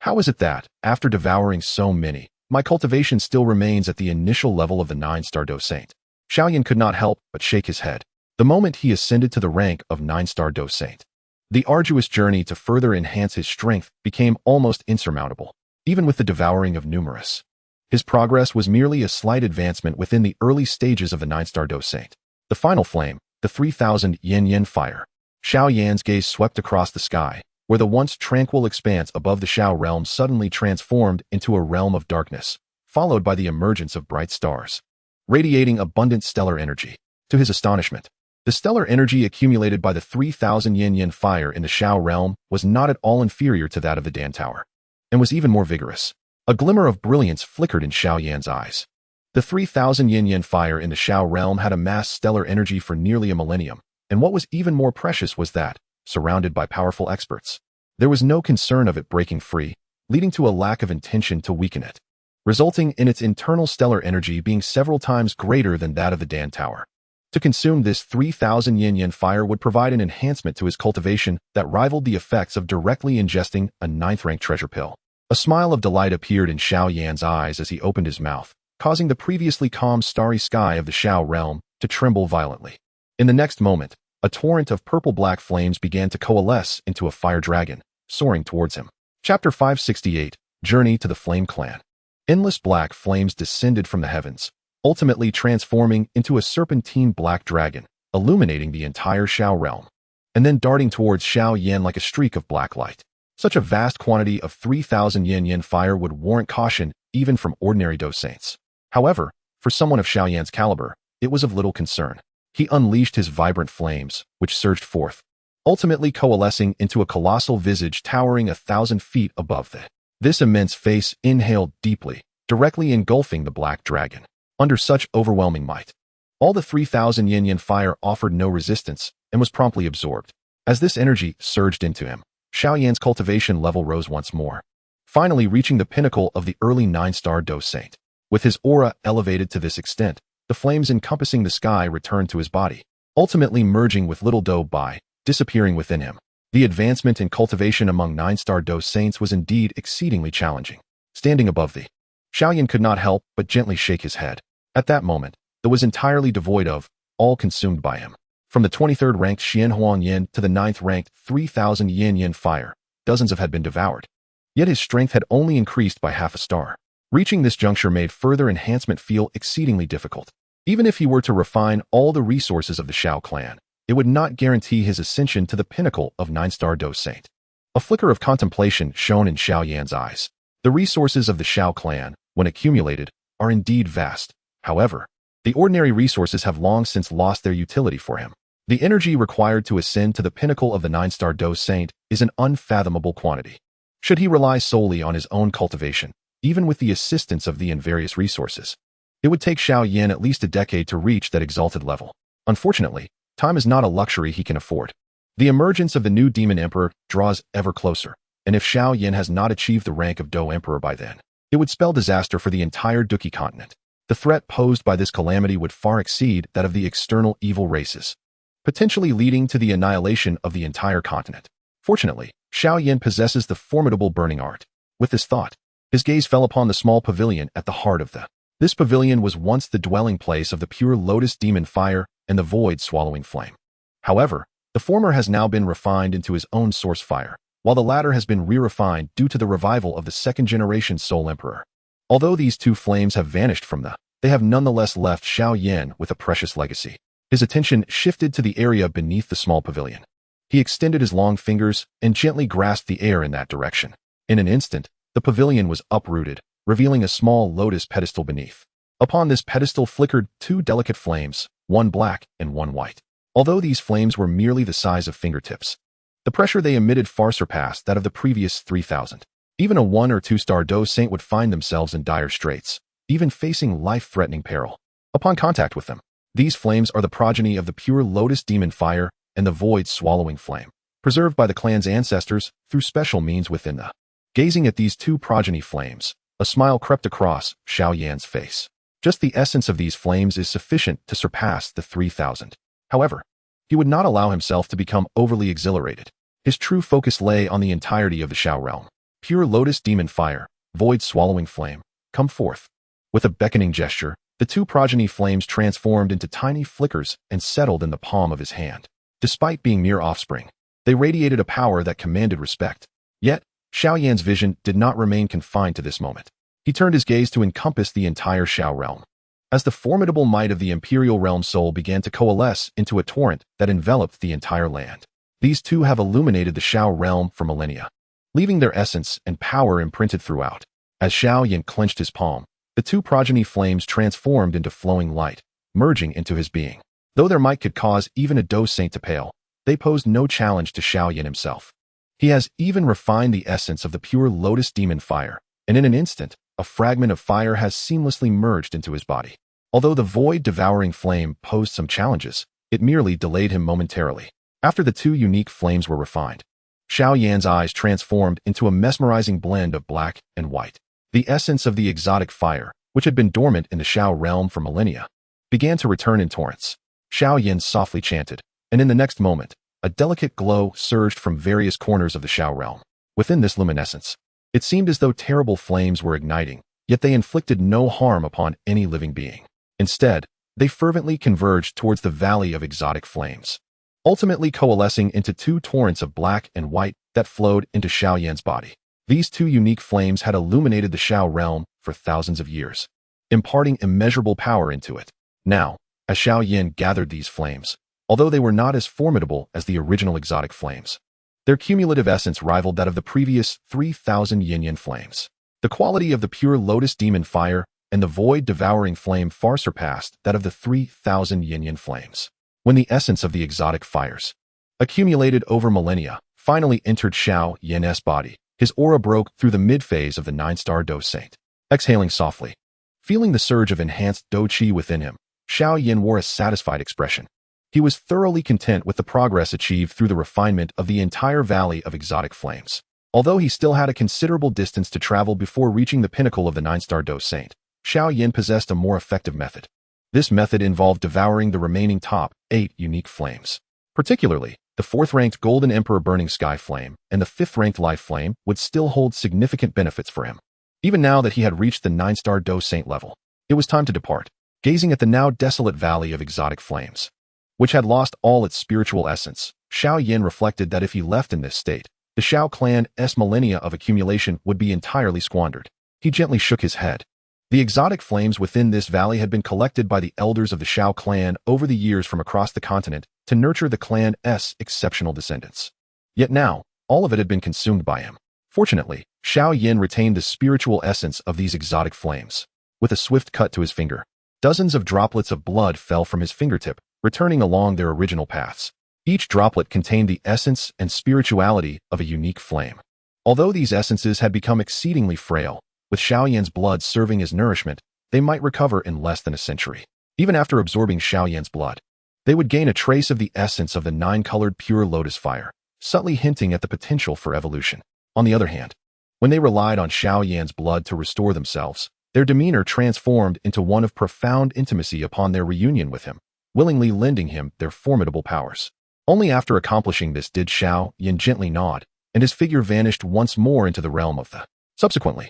How is it that, after devouring so many, my cultivation still remains at the initial level of the 9-star Dou Saint? Xiao Yan could not help but shake his head. The moment he ascended to the rank of 9-star Dou Saint, the arduous journey to further enhance his strength became almost insurmountable, even with the devouring of numerous. His progress was merely a slight advancement within the early stages of the 9-star Dou Saint. The final flame, the 3000 yen fire. Xiao Yan's gaze swept across the sky, where the once tranquil expanse above the Xiao realm suddenly transformed into a realm of darkness, followed by the emergence of bright stars, radiating abundant stellar energy. To his astonishment, the stellar energy accumulated by the 3000 yen fire in the Xiao realm was not at all inferior to that of the Dan Tower, and was even more vigorous. A glimmer of brilliance flickered in Xiao Yan's eyes. The 3000 yen fire in the Xiao realm had amassed stellar energy for nearly a millennium, and what was even more precious was that, surrounded by powerful experts, there was no concern of it breaking free, leading to a lack of intention to weaken it, resulting in its internal stellar energy being several times greater than that of the Dan Tower. To consume this 3,000 yin fire would provide an enhancement to his cultivation that rivaled the effects of directly ingesting a 9th-rank treasure pill. A smile of delight appeared in Xiao Yan's eyes as he opened his mouth, causing the previously calm starry sky of the Xiao realm to tremble violently. In the next moment, a torrent of purple-black flames began to coalesce into a fire dragon, soaring towards him. Chapter 568, Journey to the Flame Clan. Endless black flames descended from the heavens, ultimately transforming into a serpentine black dragon, illuminating the entire Xiao realm, and then darting towards Xiao Yan like a streak of black light. Such a vast quantity of 3,000 yin fire would warrant caution even from ordinary Dou saints. However, for someone of Xiao Yan's caliber, it was of little concern. He unleashed his vibrant flames, which surged forth, ultimately coalescing into a colossal visage towering 1,000 feet above this immense face inhaled deeply, directly engulfing the black dragon. Under such overwhelming might, all the 3,000 yin fire offered no resistance and was promptly absorbed. As this energy surged into him, Xiao Yan's cultivation level rose once more, finally reaching the pinnacle of the early 9-star Dou saint. With his aura elevated to this extent, the flames encompassing the sky returned to his body, ultimately merging with little Dou by, disappearing within him. The advancement in cultivation among 9-star Dou saints was indeed exceedingly challenging. Standing above the Xiao Yan could not help but gently shake his head. At that moment, Dou was entirely devoid of, all consumed by him. From the 23rd ranked Xianhuan Yin to the 9th ranked 3,000 yin fire, dozens had been devoured. Yet his strength had only increased by half a star. Reaching this juncture made further enhancement feel exceedingly difficult. Even if he were to refine all the resources of the Xiao clan, it would not guarantee his ascension to the pinnacle of 9-star Dou saint. A flicker of contemplation shone in Xiao Yan's eyes. The resources of the Xiao clan, when accumulated, are indeed vast. However, the ordinary resources have long since lost their utility for him. The energy required to ascend to the pinnacle of the 9-star Dou saint is an unfathomable quantity. Should he rely solely on his own cultivation, even with the assistance of the various resources, it would take Xiao Yan at least a decade to reach that exalted level. Unfortunately, time is not a luxury he can afford. The emergence of the new Demon Emperor draws ever closer, and if Xiao Yan has not achieved the rank of Dou Emperor by then, it would spell disaster for the entire Duki continent. The threat posed by this calamity would far exceed that of the external evil races, potentially leading to the annihilation of the entire continent. Fortunately, Xiao Yan possesses the formidable burning art. With this thought, his gaze fell upon the small pavilion at the heart of This pavilion was once the dwelling place of the pure lotus demon fire and the void-swallowing flame. However, the former has now been refined into his own source fire, while the latter has been re-refined due to the revival of the second-generation Soul Emperor. Although these two flames have vanished from they have nonetheless left Xiao Yan with a precious legacy. His attention shifted to the area beneath the small pavilion. He extended his long fingers and gently grasped the air in that direction. In an instant, the pavilion was uprooted, revealing a small lotus pedestal beneath. Upon this pedestal flickered two delicate flames, one black and one white. Although these flames were merely the size of fingertips, the pressure they emitted far surpassed that of the previous 3,000. Even a 1- or 2-star Dou saint would find themselves in dire straits, even facing life-threatening peril. Upon contact with them, these flames are the progeny of the pure lotus demon fire and the void-swallowing flame, preserved by the clan's ancestors through special means within the. Gazing at these two progeny flames, a smile crept across Xiao Yan's face. Just the essence of these flames is sufficient to surpass the 3,000. However, he would not allow himself to become overly exhilarated. His true focus lay on the entirety of the Xiao realm. Pure lotus demon fire, void-swallowing flame, come forth. With a beckoning gesture, the two progeny flames transformed into tiny flickers and settled in the palm of his hand. Despite being mere offspring, they radiated a power that commanded respect. Yet, Xiao Yan's vision did not remain confined to this moment. He turned his gaze to encompass the entire Xiao realm. As the formidable might of the Imperial Realm Soul began to coalesce into a torrent that enveloped the entire land, these two have illuminated the Xiao realm for millennia, leaving their essence and power imprinted throughout. As Xiao Yan clenched his palm, the two progeny flames transformed into flowing light, merging into his being. Though their might could cause even a Dou saint to pale, they posed no challenge to Xiao Yan himself. He has even refined the essence of the pure lotus demon fire, and in an instant, a fragment of fire has seamlessly merged into his body. Although the void-devouring flame posed some challenges, it merely delayed him momentarily. After the two unique flames were refined, Xiao Yan's eyes transformed into a mesmerizing blend of black and white. The essence of the exotic fire, which had been dormant in the Xiao realm for millennia, began to return in torrents. Xiao Yan softly chanted, and in the next moment, a delicate glow surged from various corners of the Xiao realm. Within this luminescence, it seemed as though terrible flames were igniting, yet they inflicted no harm upon any living being. Instead, they fervently converged towards the valley of exotic flames, ultimately coalescing into two torrents of black and white that flowed into Xiao Yan's body. These two unique flames had illuminated the Xiao realm for thousands of years, imparting immeasurable power into it. Now, as Xiao Yan gathered these flames, although they were not as formidable as the original exotic flames, their cumulative essence rivaled that of the previous 3,000 yin-yin flames. The quality of the pure lotus demon fire and the void-devouring flame far surpassed that of the 3,000 yin-yin flames. When the essence of the exotic fires, accumulated over millennia, finally entered Xiao Yan's body, his aura broke through the mid-phase of the 9-star Dou Saint. Exhaling softly, feeling the surge of enhanced Dou Qi within him, Xiao Yan wore a satisfied expression. He was thoroughly content with the progress achieved through the refinement of the entire valley of exotic flames. Although he still had a considerable distance to travel before reaching the pinnacle of the 9-star Dou Saint, Xiao Yan possessed a more effective method. This method involved devouring the remaining top 8 unique flames. Particularly, the 4th-ranked Golden Emperor Burning Sky Flame and the 5th-ranked Life Flame would still hold significant benefits for him. Even now that he had reached the 9-star Dou Saint level, it was time to depart, gazing at the now desolate valley of exotic flames, which had lost all its spiritual essence. Xiao Yan reflected that if he left in this state, the Xiao clan's millennia of accumulation would be entirely squandered. He gently shook his head. The exotic flames within this valley had been collected by the elders of the Xiao clan over the years from across the continent to nurture the clan's exceptional descendants. Yet now, all of it had been consumed by him. Fortunately, Xiao Yan retained the spiritual essence of these exotic flames. With a swift cut to his finger, dozens of droplets of blood fell from his fingertip, returning along their original paths. Each droplet contained the essence and spirituality of a unique flame. Although these essences had become exceedingly frail, with Xiao Yan's blood serving as nourishment, they might recover in less than a century. Even after absorbing Xiao Yan's blood, they would gain a trace of the essence of the 9-colored pure lotus fire, subtly hinting at the potential for evolution. On the other hand, when they relied on Xiao Yan's blood to restore themselves, their demeanor transformed into one of profound intimacy upon their reunion with him, willingly lending him their formidable powers. Only after accomplishing this did Xiao Yan gently nod, and his figure vanished once more into the realm of the. Subsequently,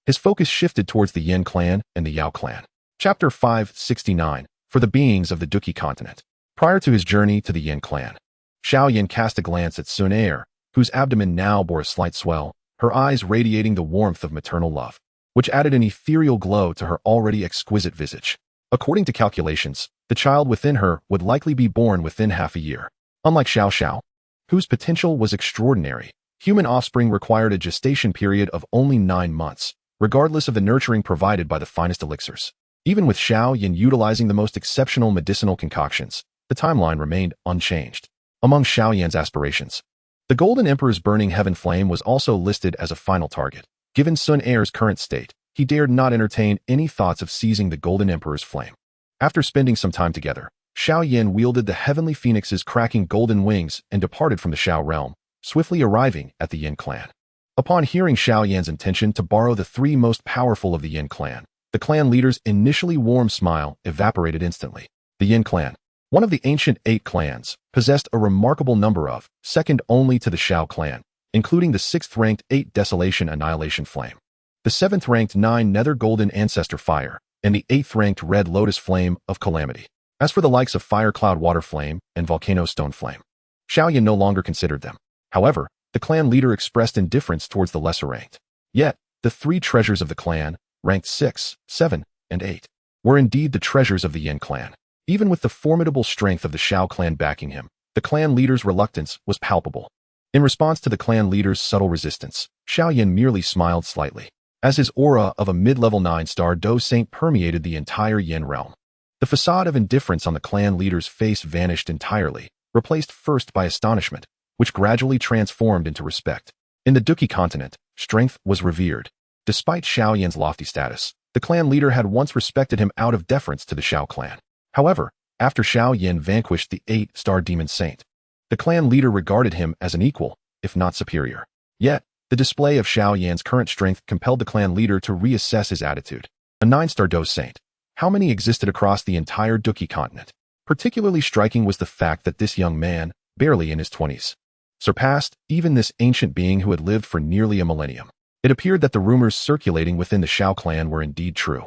his focus shifted towards the Yin clan and the Yao clan. Chapter 569, for the beings of the Duki continent. Prior to his journey to the Yin clan, Xiao Yan cast a glance at Sun Heir, whose abdomen now bore a slight swell, her eyes radiating the warmth of maternal love, which added an ethereal glow to her already exquisite visage. According to calculations, the child within her would likely be born within half a year. Unlike Xiao, whose potential was extraordinary, human offspring required a gestation period of only 9 months, regardless of the nurturing provided by the finest elixirs. Even with Xiao Yan utilizing the most exceptional medicinal concoctions, the timeline remained unchanged. Among Xiao Yan's aspirations, the Golden Emperor's burning heaven flame was also listed as a final target. Given Sun Heir's current state, he dared not entertain any thoughts of seizing the Golden Emperor's flame. After spending some time together, Xiao Yan wielded the heavenly phoenix's cracking golden wings and departed from the Xiao realm, swiftly arriving at the Yin clan. Upon hearing Xiao Yan's intention to borrow the 3 most powerful of the Yin clan, the clan leader's initially warm smile evaporated instantly. The Yin clan, one of the ancient 8 clans, possessed a remarkable number of, second only to the Xiao clan, including the 6th-ranked 8 Desolation Annihilation Flame, the 7th-ranked 9 Nether Golden Ancestor Fire, and the 8th-ranked Red Lotus Flame of Calamity. As for the likes of Fire Cloud Water Flame and Volcano Stone Flame, Xiao Yan no longer considered them. However, the clan leader expressed indifference towards the lesser-ranked. Yet, the 3 treasures of the clan, ranked 6, 7, and 8, were indeed the treasures of the Yin clan. Even with the formidable strength of the Xiao clan backing him, the clan leader's reluctance was palpable. In response to the clan leader's subtle resistance, Xiao Yan merely smiled slightly, as his aura of a mid-level 9-star Dou Saint permeated the entire Yin realm. The facade of indifference on the clan leader's face vanished entirely, replaced first by astonishment, which gradually transformed into respect. In the Duki continent, strength was revered. Despite Xiao Yan's lofty status, the clan leader had once respected him out of deference to the Xiao clan. However, after Xiao Yan vanquished the 8-star demon saint, the clan leader regarded him as an equal, if not superior. Yet, the display of Xiao Yan's current strength compelled the clan leader to reassess his attitude. A 9-star Dou Saint. How many existed across the entire Duki continent? Particularly striking was the fact that this young man, barely in his 20s, surpassed even this ancient being who had lived for nearly a millennium. It appeared that the rumors circulating within the Xiao clan were indeed true.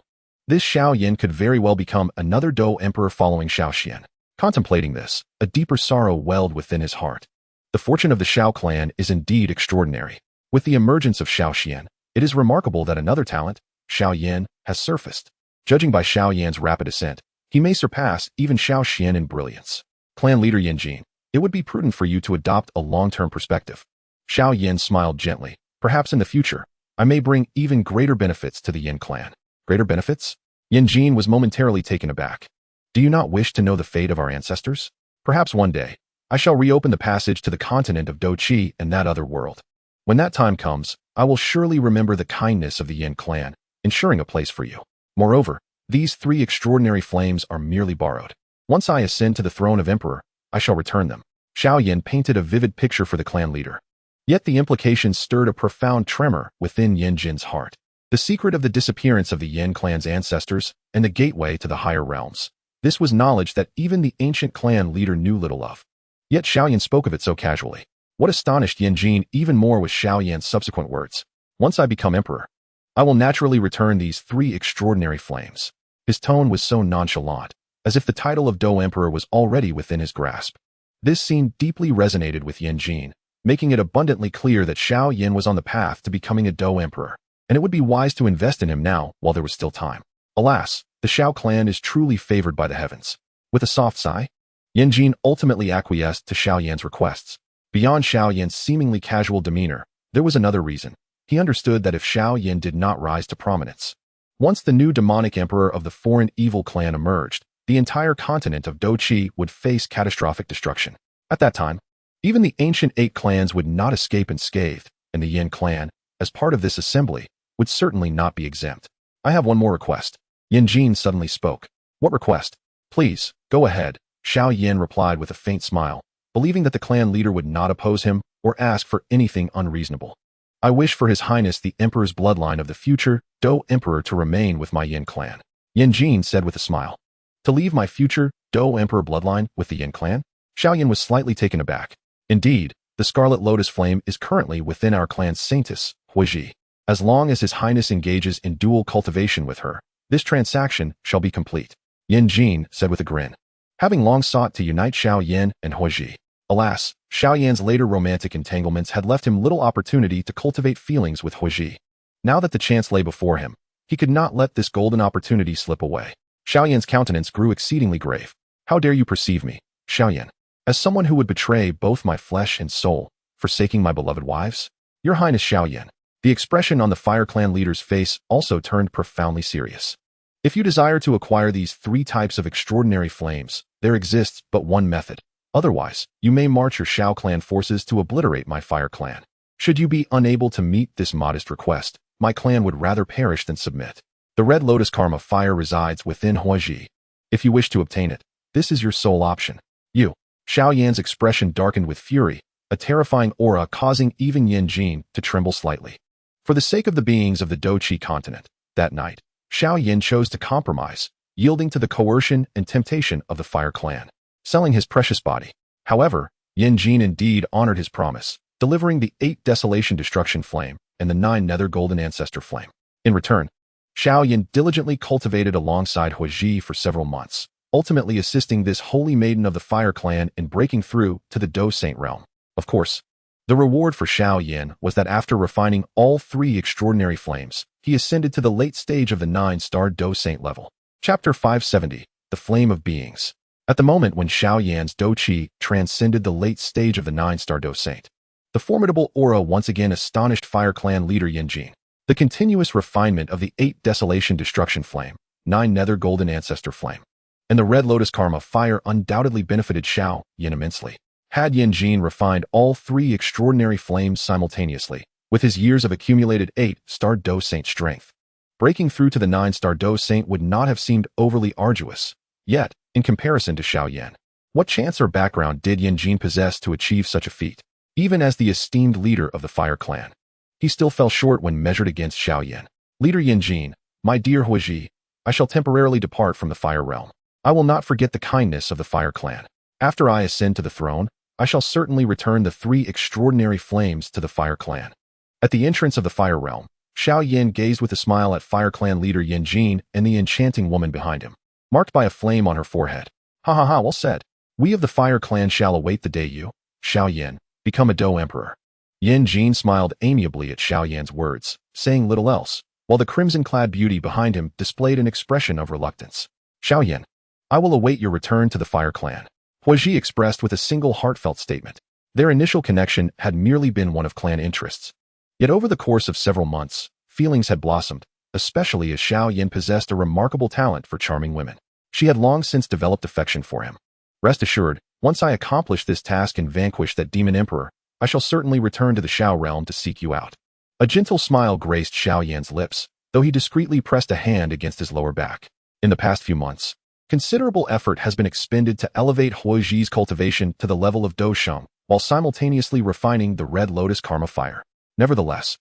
This Xiao Yan could very well become another Dou Emperor following Xiao Xian. Contemplating this, a deeper sorrow welled within his heart. The fortune of the Xiao clan is indeed extraordinary. With the emergence of Xiao Xian, it is remarkable that another talent, Xiao Yan, has surfaced. Judging by Xiao Yan's rapid ascent, he may surpass even Xiao Xian in brilliance. Clan leader Yan Jin, it would be prudent for you to adopt a long-term perspective. Xiao Yan smiled gently. Perhaps in the future, I may bring even greater benefits to the Yin clan. Greater benefits? Yan Jin was momentarily taken aback. Do you not wish to know the fate of our ancestors? Perhaps one day, I shall reopen the passage to the continent of Dou Qi and that other world. When that time comes, I will surely remember the kindness of the Yin clan, ensuring a place for you. Moreover, these 3 extraordinary flames are merely borrowed. Once I ascend to the throne of Emperor, I shall return them. Xiao Yan painted a vivid picture for the clan leader. Yet the implications stirred a profound tremor within Yan Jin's heart. The secret of the disappearance of the Yin clan's ancestors and the gateway to the higher realms. This was knowledge that even the ancient clan leader knew little of. Yet Xiao Yan spoke of it so casually. What astonished Yan Jin even more was Xiao Yan's subsequent words. Once I become emperor, I will naturally return these 3 extraordinary flames. His tone was so nonchalant, as if the title of Dou Emperor was already within his grasp. This scene deeply resonated with Yan Jin, making it abundantly clear that Xiao Yan was on the path to becoming a Dou Emperor, and it would be wise to invest in him now while there was still time. Alas, the Xiao clan is truly favored by the heavens. With a soft sigh, Yan Jin ultimately acquiesced to Xiao Yan's requests. Beyond Xiao Yan's seemingly casual demeanor, there was another reason. He understood that if Xiao Yan did not rise to prominence, once the new demonic emperor of the foreign evil clan emerged, the entire continent of Dou Qi would face catastrophic destruction. At that time, even the ancient 8 clans would not escape unscathed, and the Yin clan, as part of this assembly, would certainly not be exempt. I have one more request. Yan Jin suddenly spoke. What request? Please, go ahead, Xiao Yan replied with a faint smile, believing that the clan leader would not oppose him or ask for anything unreasonable. I wish for His Highness the Emperor's bloodline of the future Dou Emperor to remain with my Yin clan. Yan Jin said with a smile. To leave my future Dou Emperor bloodline with the Yin clan? Xiao Yan was slightly taken aback. Indeed, the Scarlet Lotus Flame is currently within our clan's saintess, Huiji. As long as His Highness engages in dual cultivation with her, this transaction shall be complete. Yan Jin said with a grin. Having long sought to unite Xiao Yan and Huiji. Alas, Xiao Yan's later romantic entanglements had left him little opportunity to cultivate feelings with Huiji. Now that the chance lay before him, he could not let this golden opportunity slip away. Xiao Yan's countenance grew exceedingly grave. How dare you perceive me, Xiao Yan, as someone who would betray both my flesh and soul, forsaking my beloved wives? Your Highness Xiao Yan. The expression on the Fire Clan leader's face also turned profoundly serious. If you desire to acquire these 3 types of extraordinary flames, there exists but one method. Otherwise, you may march your Xiao clan forces to obliterate my Fire clan. Should you be unable to meet this modest request, my clan would rather perish than submit. The Red Lotus Karma Fire resides within Huiji. If you wish to obtain it, this is your sole option. You. Xiao Yan's expression darkened with fury, a terrifying aura causing even Yan Jin to tremble slightly. For the sake of the beings of the Dou Qi continent, that night, Xiao Yan chose to compromise, yielding to the coercion and temptation of the Fire clan, selling his precious body. However, Yan Jin indeed honored his promise, delivering the 8 Desolation Destruction Flame and the 9 Nether Golden Ancestor Flame. In return, Xiao Yan diligently cultivated alongside Huiji for several months, ultimately assisting this holy maiden of the Fire clan in breaking through to the Dou Saint realm. Of course, the reward for Xiao Yan was that after refining all 3 extraordinary flames, he ascended to the late stage of the 9-star Dou Saint level. Chapter 570, The Flame of Beings. At the moment when Xiao Yan's Dou Qi transcended the late stage of the 9-star Dou Saint, the formidable aura once again astonished Fire Clan leader Yan Jin. The continuous refinement of the 8 Desolation Destruction Flame, 9 Nether Golden Ancestor Flame, and the Red Lotus Karma Fire undoubtedly benefited Xiao Yan immensely. Had Yan Jin refined all 3 extraordinary flames simultaneously, with his years of accumulated 8-star Dou Saint strength, breaking through to the 9-star Dou Saint would not have seemed overly arduous. Yet, in comparison to Xiao Yan, what chance or background did Yan Jin possess to achieve such a feat? Even as the esteemed leader of the Fire Clan, he still fell short when measured against Xiao Yan. Leader Yan Jin, my dear Huiji, I shall temporarily depart from the Fire Realm. I will not forget the kindness of the Fire Clan. After I ascend to the throne, I shall certainly return the 3 extraordinary flames to the Fire Clan. At the entrance of the Fire Realm, Xiao Yan gazed with a smile at Fire Clan leader Yan Jin and the enchanting woman behind him, marked by a flame on her forehead. Ha ha ha, well said. We of the Fire Clan shall await the day you, Xiao Yan, become a Dou Emperor. Yan Jin smiled amiably at Xiao Yan's words, saying little else, while the crimson-clad beauty behind him displayed an expression of reluctance. Xiao Yan, I will await your return to the Fire Clan, Huaji expressed with a single heartfelt statement. Their initial connection had merely been one of clan interests. Yet over the course of several months, feelings had blossomed, especially as Xiao Yan possessed a remarkable talent for charming women. She had long since developed affection for him. Rest assured, once I accomplish this task and vanquish that demon emperor, I shall certainly return to the Xiao realm to seek you out. A gentle smile graced Xiao Yan's lips, though he discreetly pressed a hand against his lower back. In the past few months, considerable effort has been expended to elevate Huaji's cultivation to the level of Dousheng, while simultaneously refining the red lotus karma fire. Nevertheless,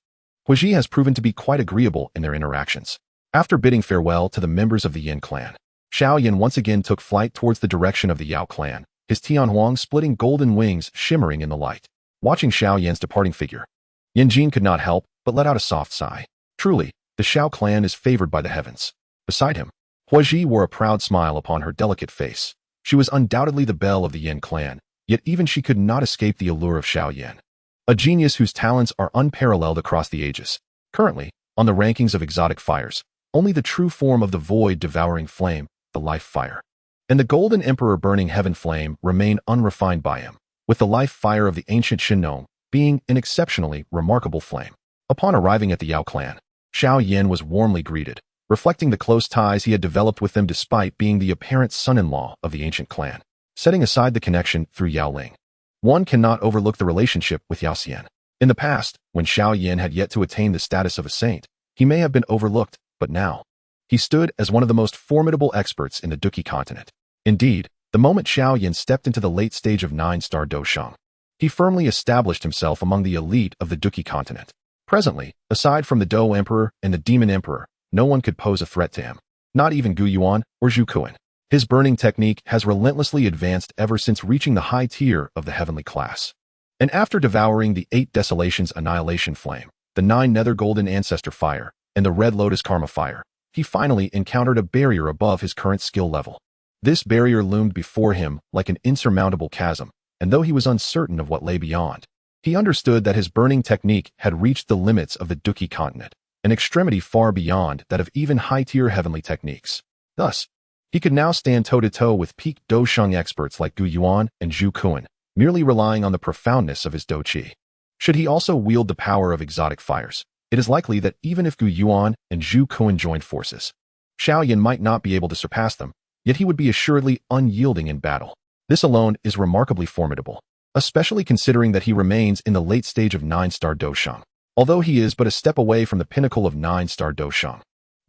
Huaji has proven to be quite agreeable in their interactions. After bidding farewell to the members of the Yin clan, Xiao Yan once again took flight towards the direction of the Yao clan, his Tianhuang splitting golden wings shimmering in the light. Watching Xiao Yan's departing figure, Yan Jin could not help but let out a soft sigh. Truly, the Xiao clan is favored by the heavens. Beside him, Huaji wore a proud smile upon her delicate face. She was undoubtedly the belle of the Yin clan, yet even she could not escape the allure of Xiao Yan, a genius whose talents are unparalleled across the ages. Currently, on the rankings of exotic fires, only the true form of the void-devouring flame, the life fire, and the golden emperor burning heaven flame remain unrefined by him, with the life fire of the ancient Shinnong being an exceptionally remarkable flame. Upon arriving at the Yao clan, Xiao Yan was warmly greeted, reflecting the close ties he had developed with them despite being the apparent son-in-law of the ancient clan. Setting aside the connection through Yao Ling, one cannot overlook the relationship with Yao Xian. In the past, when Xiao Yan had yet to attain the status of a saint, he may have been overlooked, but now, he stood as one of the most formidable experts in the Duqi continent. Indeed, the moment Xiao Yan stepped into the late stage of 9-star Dousheng, he firmly established himself among the elite of the Duqi continent. Presently, aside from the Dou Emperor and the Demon Emperor, no one could pose a threat to him, not even Gu Yuan or Zhu Kuan. His burning technique has relentlessly advanced ever since reaching the high tier of the heavenly class. And after devouring the 8 Desolations Annihilation Flame, the 9 Nether Golden Ancestor Fire, and the Red Lotus Karma Fire, he finally encountered a barrier above his current skill level. This barrier loomed before him like an insurmountable chasm, and though he was uncertain of what lay beyond, he understood that his burning technique had reached the limits of the Duqi continent, an extremity far beyond that of even high-tier heavenly techniques. Thus, he could now stand toe-to-toe with peak Dousheng experts like Gu Yuan and Zhu Kuan, merely relying on the profoundness of his Dou Qi. Should he also wield the power of exotic fires, it is likely that even if Gu Yuan and Zhu Kuan joined forces, Xiao Yan might not be able to surpass them, yet he would be assuredly unyielding in battle. This alone is remarkably formidable, especially considering that he remains in the late stage of 9-star Dousheng. Although he is but a step away from the pinnacle of 9-star Dousheng,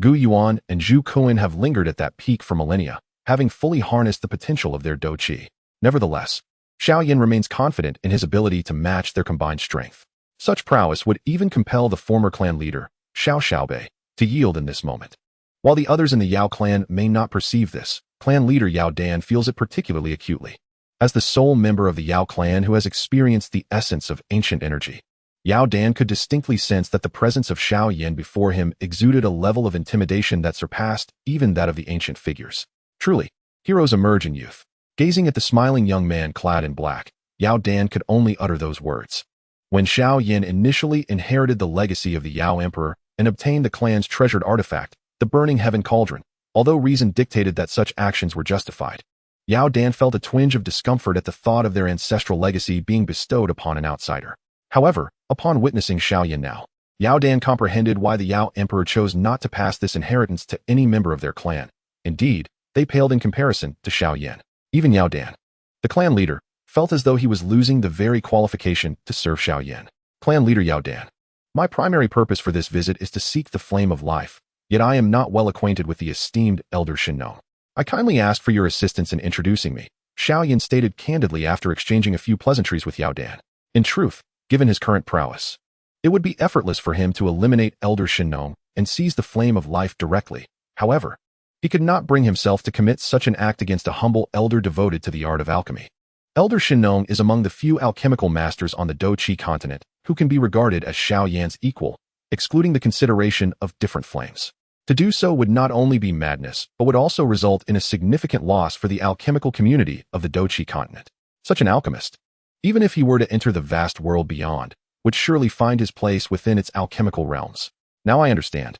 Gu Yuan and Zhu Kuan have lingered at that peak for millennia, having fully harnessed the potential of their Dou Qi. Nevertheless, Xiao Yan remains confident in his ability to match their combined strength. Such prowess would even compel the former clan leader, Xiao Xiaobei, to yield in this moment. While the others in the Yao clan may not perceive this, clan leader Yao Dan feels it particularly acutely. As the sole member of the Yao clan who has experienced the essence of ancient energy, Yao Dan could distinctly sense that the presence of Xiao Yan before him exuded a level of intimidation that surpassed even that of the ancient figures. Truly, heroes emerge in youth. Gazing at the smiling young man clad in black, Yao Dan could only utter those words. When Xiao Yan initially inherited the legacy of the Yao Emperor and obtained the clan's treasured artifact, the Burning Heaven Cauldron, although reason dictated that such actions were justified, Yao Dan felt a twinge of discomfort at the thought of their ancestral legacy being bestowed upon an outsider. However, upon witnessing Xiao Yan now, Yao Dan comprehended why the Yao Emperor chose not to pass this inheritance to any member of their clan. Indeed, they paled in comparison to Xiao Yan. Even Yao Dan, the clan leader, felt as though he was losing the very qualification to serve Xiao Yan. Clan leader Yao Dan, my primary purpose for this visit is to seek the flame of life, yet I am not well acquainted with the esteemed Elder Shinnong. I kindly ask for your assistance in introducing me, Xiao Yan stated candidly after exchanging a few pleasantries with Yao Dan. In truth, given his current prowess, it would be effortless for him to eliminate Elder Shinnong and seize the flame of life directly. However, He could not bring himself to commit such an act against a humble elder devoted to the art of alchemy. Elder Shinnong is among the few alchemical masters on the Dou continent who can be regarded as Xiao Yan's equal, excluding the consideration of different flames. To do so would not only be madness, but would also result in a significant loss for the alchemical community of the Dou continent. Such an alchemist, even if he were to enter the vast world beyond, would surely find his place within its alchemical realms. Now I understand.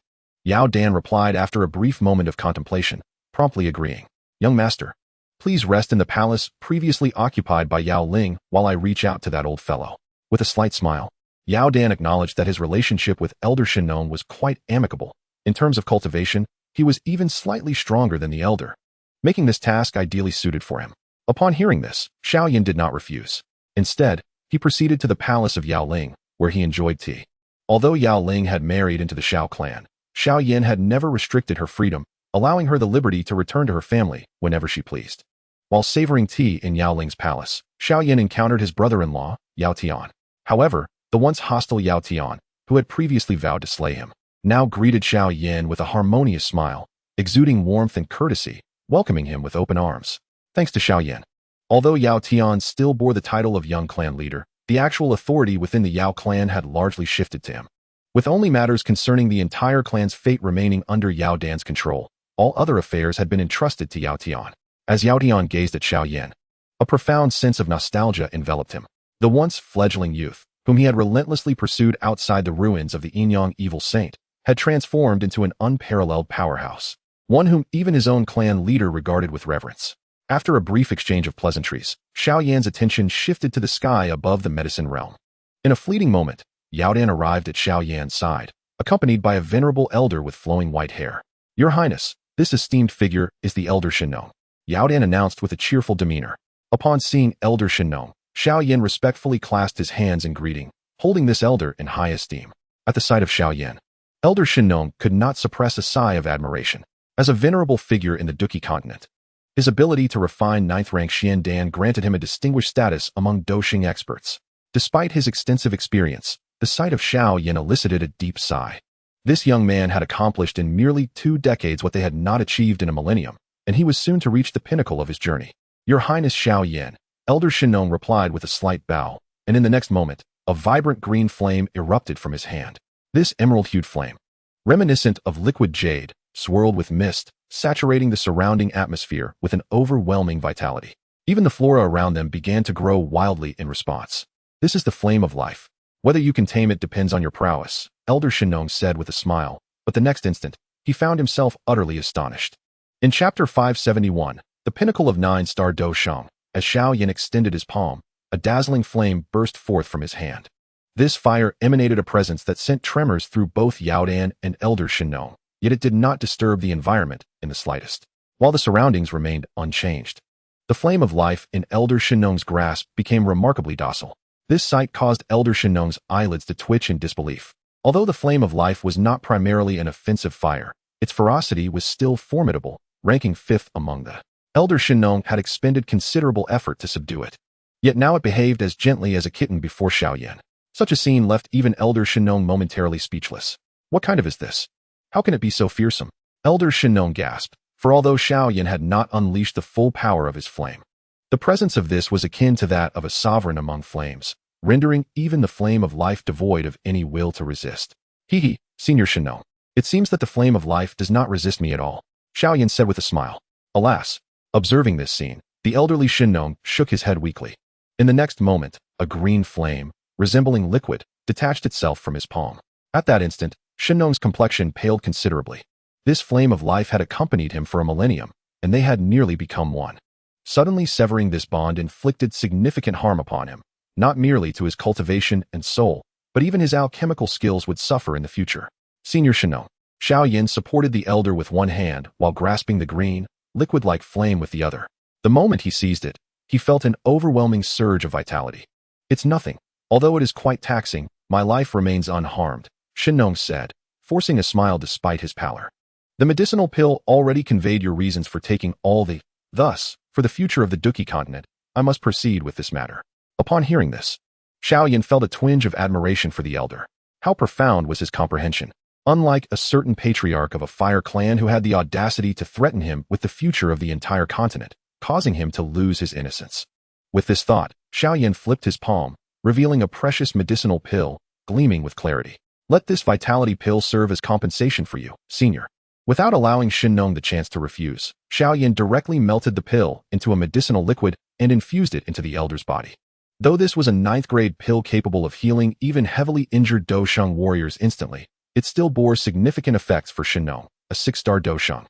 Yao Dan replied after a brief moment of contemplation, promptly agreeing. Young master, please rest in the palace previously occupied by Yao Ling while I reach out to that old fellow. With a slight smile, Yao Dan acknowledged that his relationship with Elder Shinnong was quite amicable. In terms of cultivation, he was even slightly stronger than the elder, making this task ideally suited for him. Upon hearing this, Xiao Yan did not refuse. Instead, he proceeded to the palace of Yao Ling, where he enjoyed tea. Although Yao Ling had married into the Xiao clan, Xiao Yan had never restricted her freedom, allowing her the liberty to return to her family whenever she pleased. While savoring tea in Yao Ling's palace, Xiao Yan encountered his brother-in-law, Yao Tian. However, the once hostile Yao Tian, who had previously vowed to slay him, now greeted Xiao Yan with a harmonious smile, exuding warmth and courtesy, welcoming him with open arms. Thanks to Xiao Yan. Although Yao Tian still bore the title of young clan leader, the actual authority within the Yao clan had largely shifted to him. With only matters concerning the entire clan's fate remaining under Yao Dan's control, all other affairs had been entrusted to Yao Tian. As Yao Tian gazed at Xiao Yan, a profound sense of nostalgia enveloped him. The once fledgling youth, whom he had relentlessly pursued outside the ruins of the Yinyang evil saint, had transformed into an unparalleled powerhouse, one whom even his own clan leader regarded with reverence. After a brief exchange of pleasantries, Xiao Yan's attention shifted to the sky above the medicine realm. In a fleeting moment, Yao Dan arrived at Xiao Yan's side, accompanied by a venerable elder with flowing white hair. Your Highness, this esteemed figure is the Elder Shinnong, Yao Dan announced with a cheerful demeanor. Upon seeing Elder Shinnong, Xiao Yan respectfully clasped his hands in greeting, holding this elder in high esteem. At the sight of Xiao Yan, Elder Shinnong could not suppress a sigh of admiration. As a venerable figure in the Dou continent, his ability to refine 9th rank Xian Dan granted him a distinguished status among Douxing experts. Despite his extensive experience, the sight of Xiao Yan elicited a deep sigh. This young man had accomplished in merely 2 decades what they had not achieved in a millennium, and he was soon to reach the pinnacle of his journey. Your Highness Xiao Yan, Elder Shinnong replied with a slight bow, and in the next moment, a vibrant green flame erupted from his hand. This emerald-hued flame, reminiscent of liquid jade, swirled with mist, saturating the surrounding atmosphere with an overwhelming vitality. Even the flora around them began to grow wildly in response. This is the flame of life. Whether you can tame it depends on your prowess, Elder Shinnong said with a smile, but the next instant, he found himself utterly astonished. In Chapter 571, the pinnacle of 9-star Dou Shang, as Xiao Yan extended his palm, a dazzling flame burst forth from his hand. This fire emanated a presence that sent tremors through both Yao Dan and Elder Shinnong, yet it did not disturb the environment in the slightest, while the surroundings remained unchanged. The flame of life in Elder Shinnong's grasp became remarkably docile. This sight caused Elder Shinnong's eyelids to twitch in disbelief. Although the flame of life was not primarily an offensive fire, its ferocity was still formidable, ranking 5th among the. Elder Shinnong had expended considerable effort to subdue it. Yet now it behaved as gently as a kitten before Xiao Yan. Such a scene left even Elder Shinnong momentarily speechless. What kind of is this? How can it be so fearsome? Elder Shinnong gasped, for although Xiao Yan had not unleashed the full power of his flame, the presence of this was akin to that of a sovereign among flames, rendering even the flame of life devoid of any will to resist. Hee, Senior Shinnong. It seems that the flame of life does not resist me at all, Xiao Yan said with a smile. Alas, observing this scene, the elderly Shinnong shook his head weakly. In the next moment, a green flame, resembling liquid, detached itself from his palm. At that instant, Shinnong's complexion paled considerably. This flame of life had accompanied him for a millennium, and they had nearly become one. Suddenly severing this bond inflicted significant harm upon him, not merely to his cultivation and soul, but even his alchemical skills would suffer in the future. Senior Shinnong. Xiao Yan supported the elder with one hand while grasping the green, liquid-like flame with the other. The moment he seized it, he felt an overwhelming surge of vitality. It's nothing. Although it is quite taxing, my life remains unharmed, Shinnong said, forcing a smile despite his pallor. The medicinal pill already conveyed your reasons for taking all the. Thus, for the future of the Dou continent, I must proceed with this matter. Upon hearing this, Xiao Yan felt a twinge of admiration for the elder. How profound was his comprehension. unlike a certain patriarch of a fire clan who had the audacity to threaten him with the future of the entire continent, causing him to lose his innocence. With this thought, Xiao Yan flipped his palm, revealing a precious medicinal pill, gleaming with clarity. Let this vitality pill serve as compensation for you, senior. Without allowing Shinnong the chance to refuse, Xiao Yan directly melted the pill into a medicinal liquid and infused it into the elder's body. Though this was a 9th-grade pill capable of healing even heavily injured Dousheng warriors instantly, it still bore significant effects for Shinnong, a 6-star Dousheng,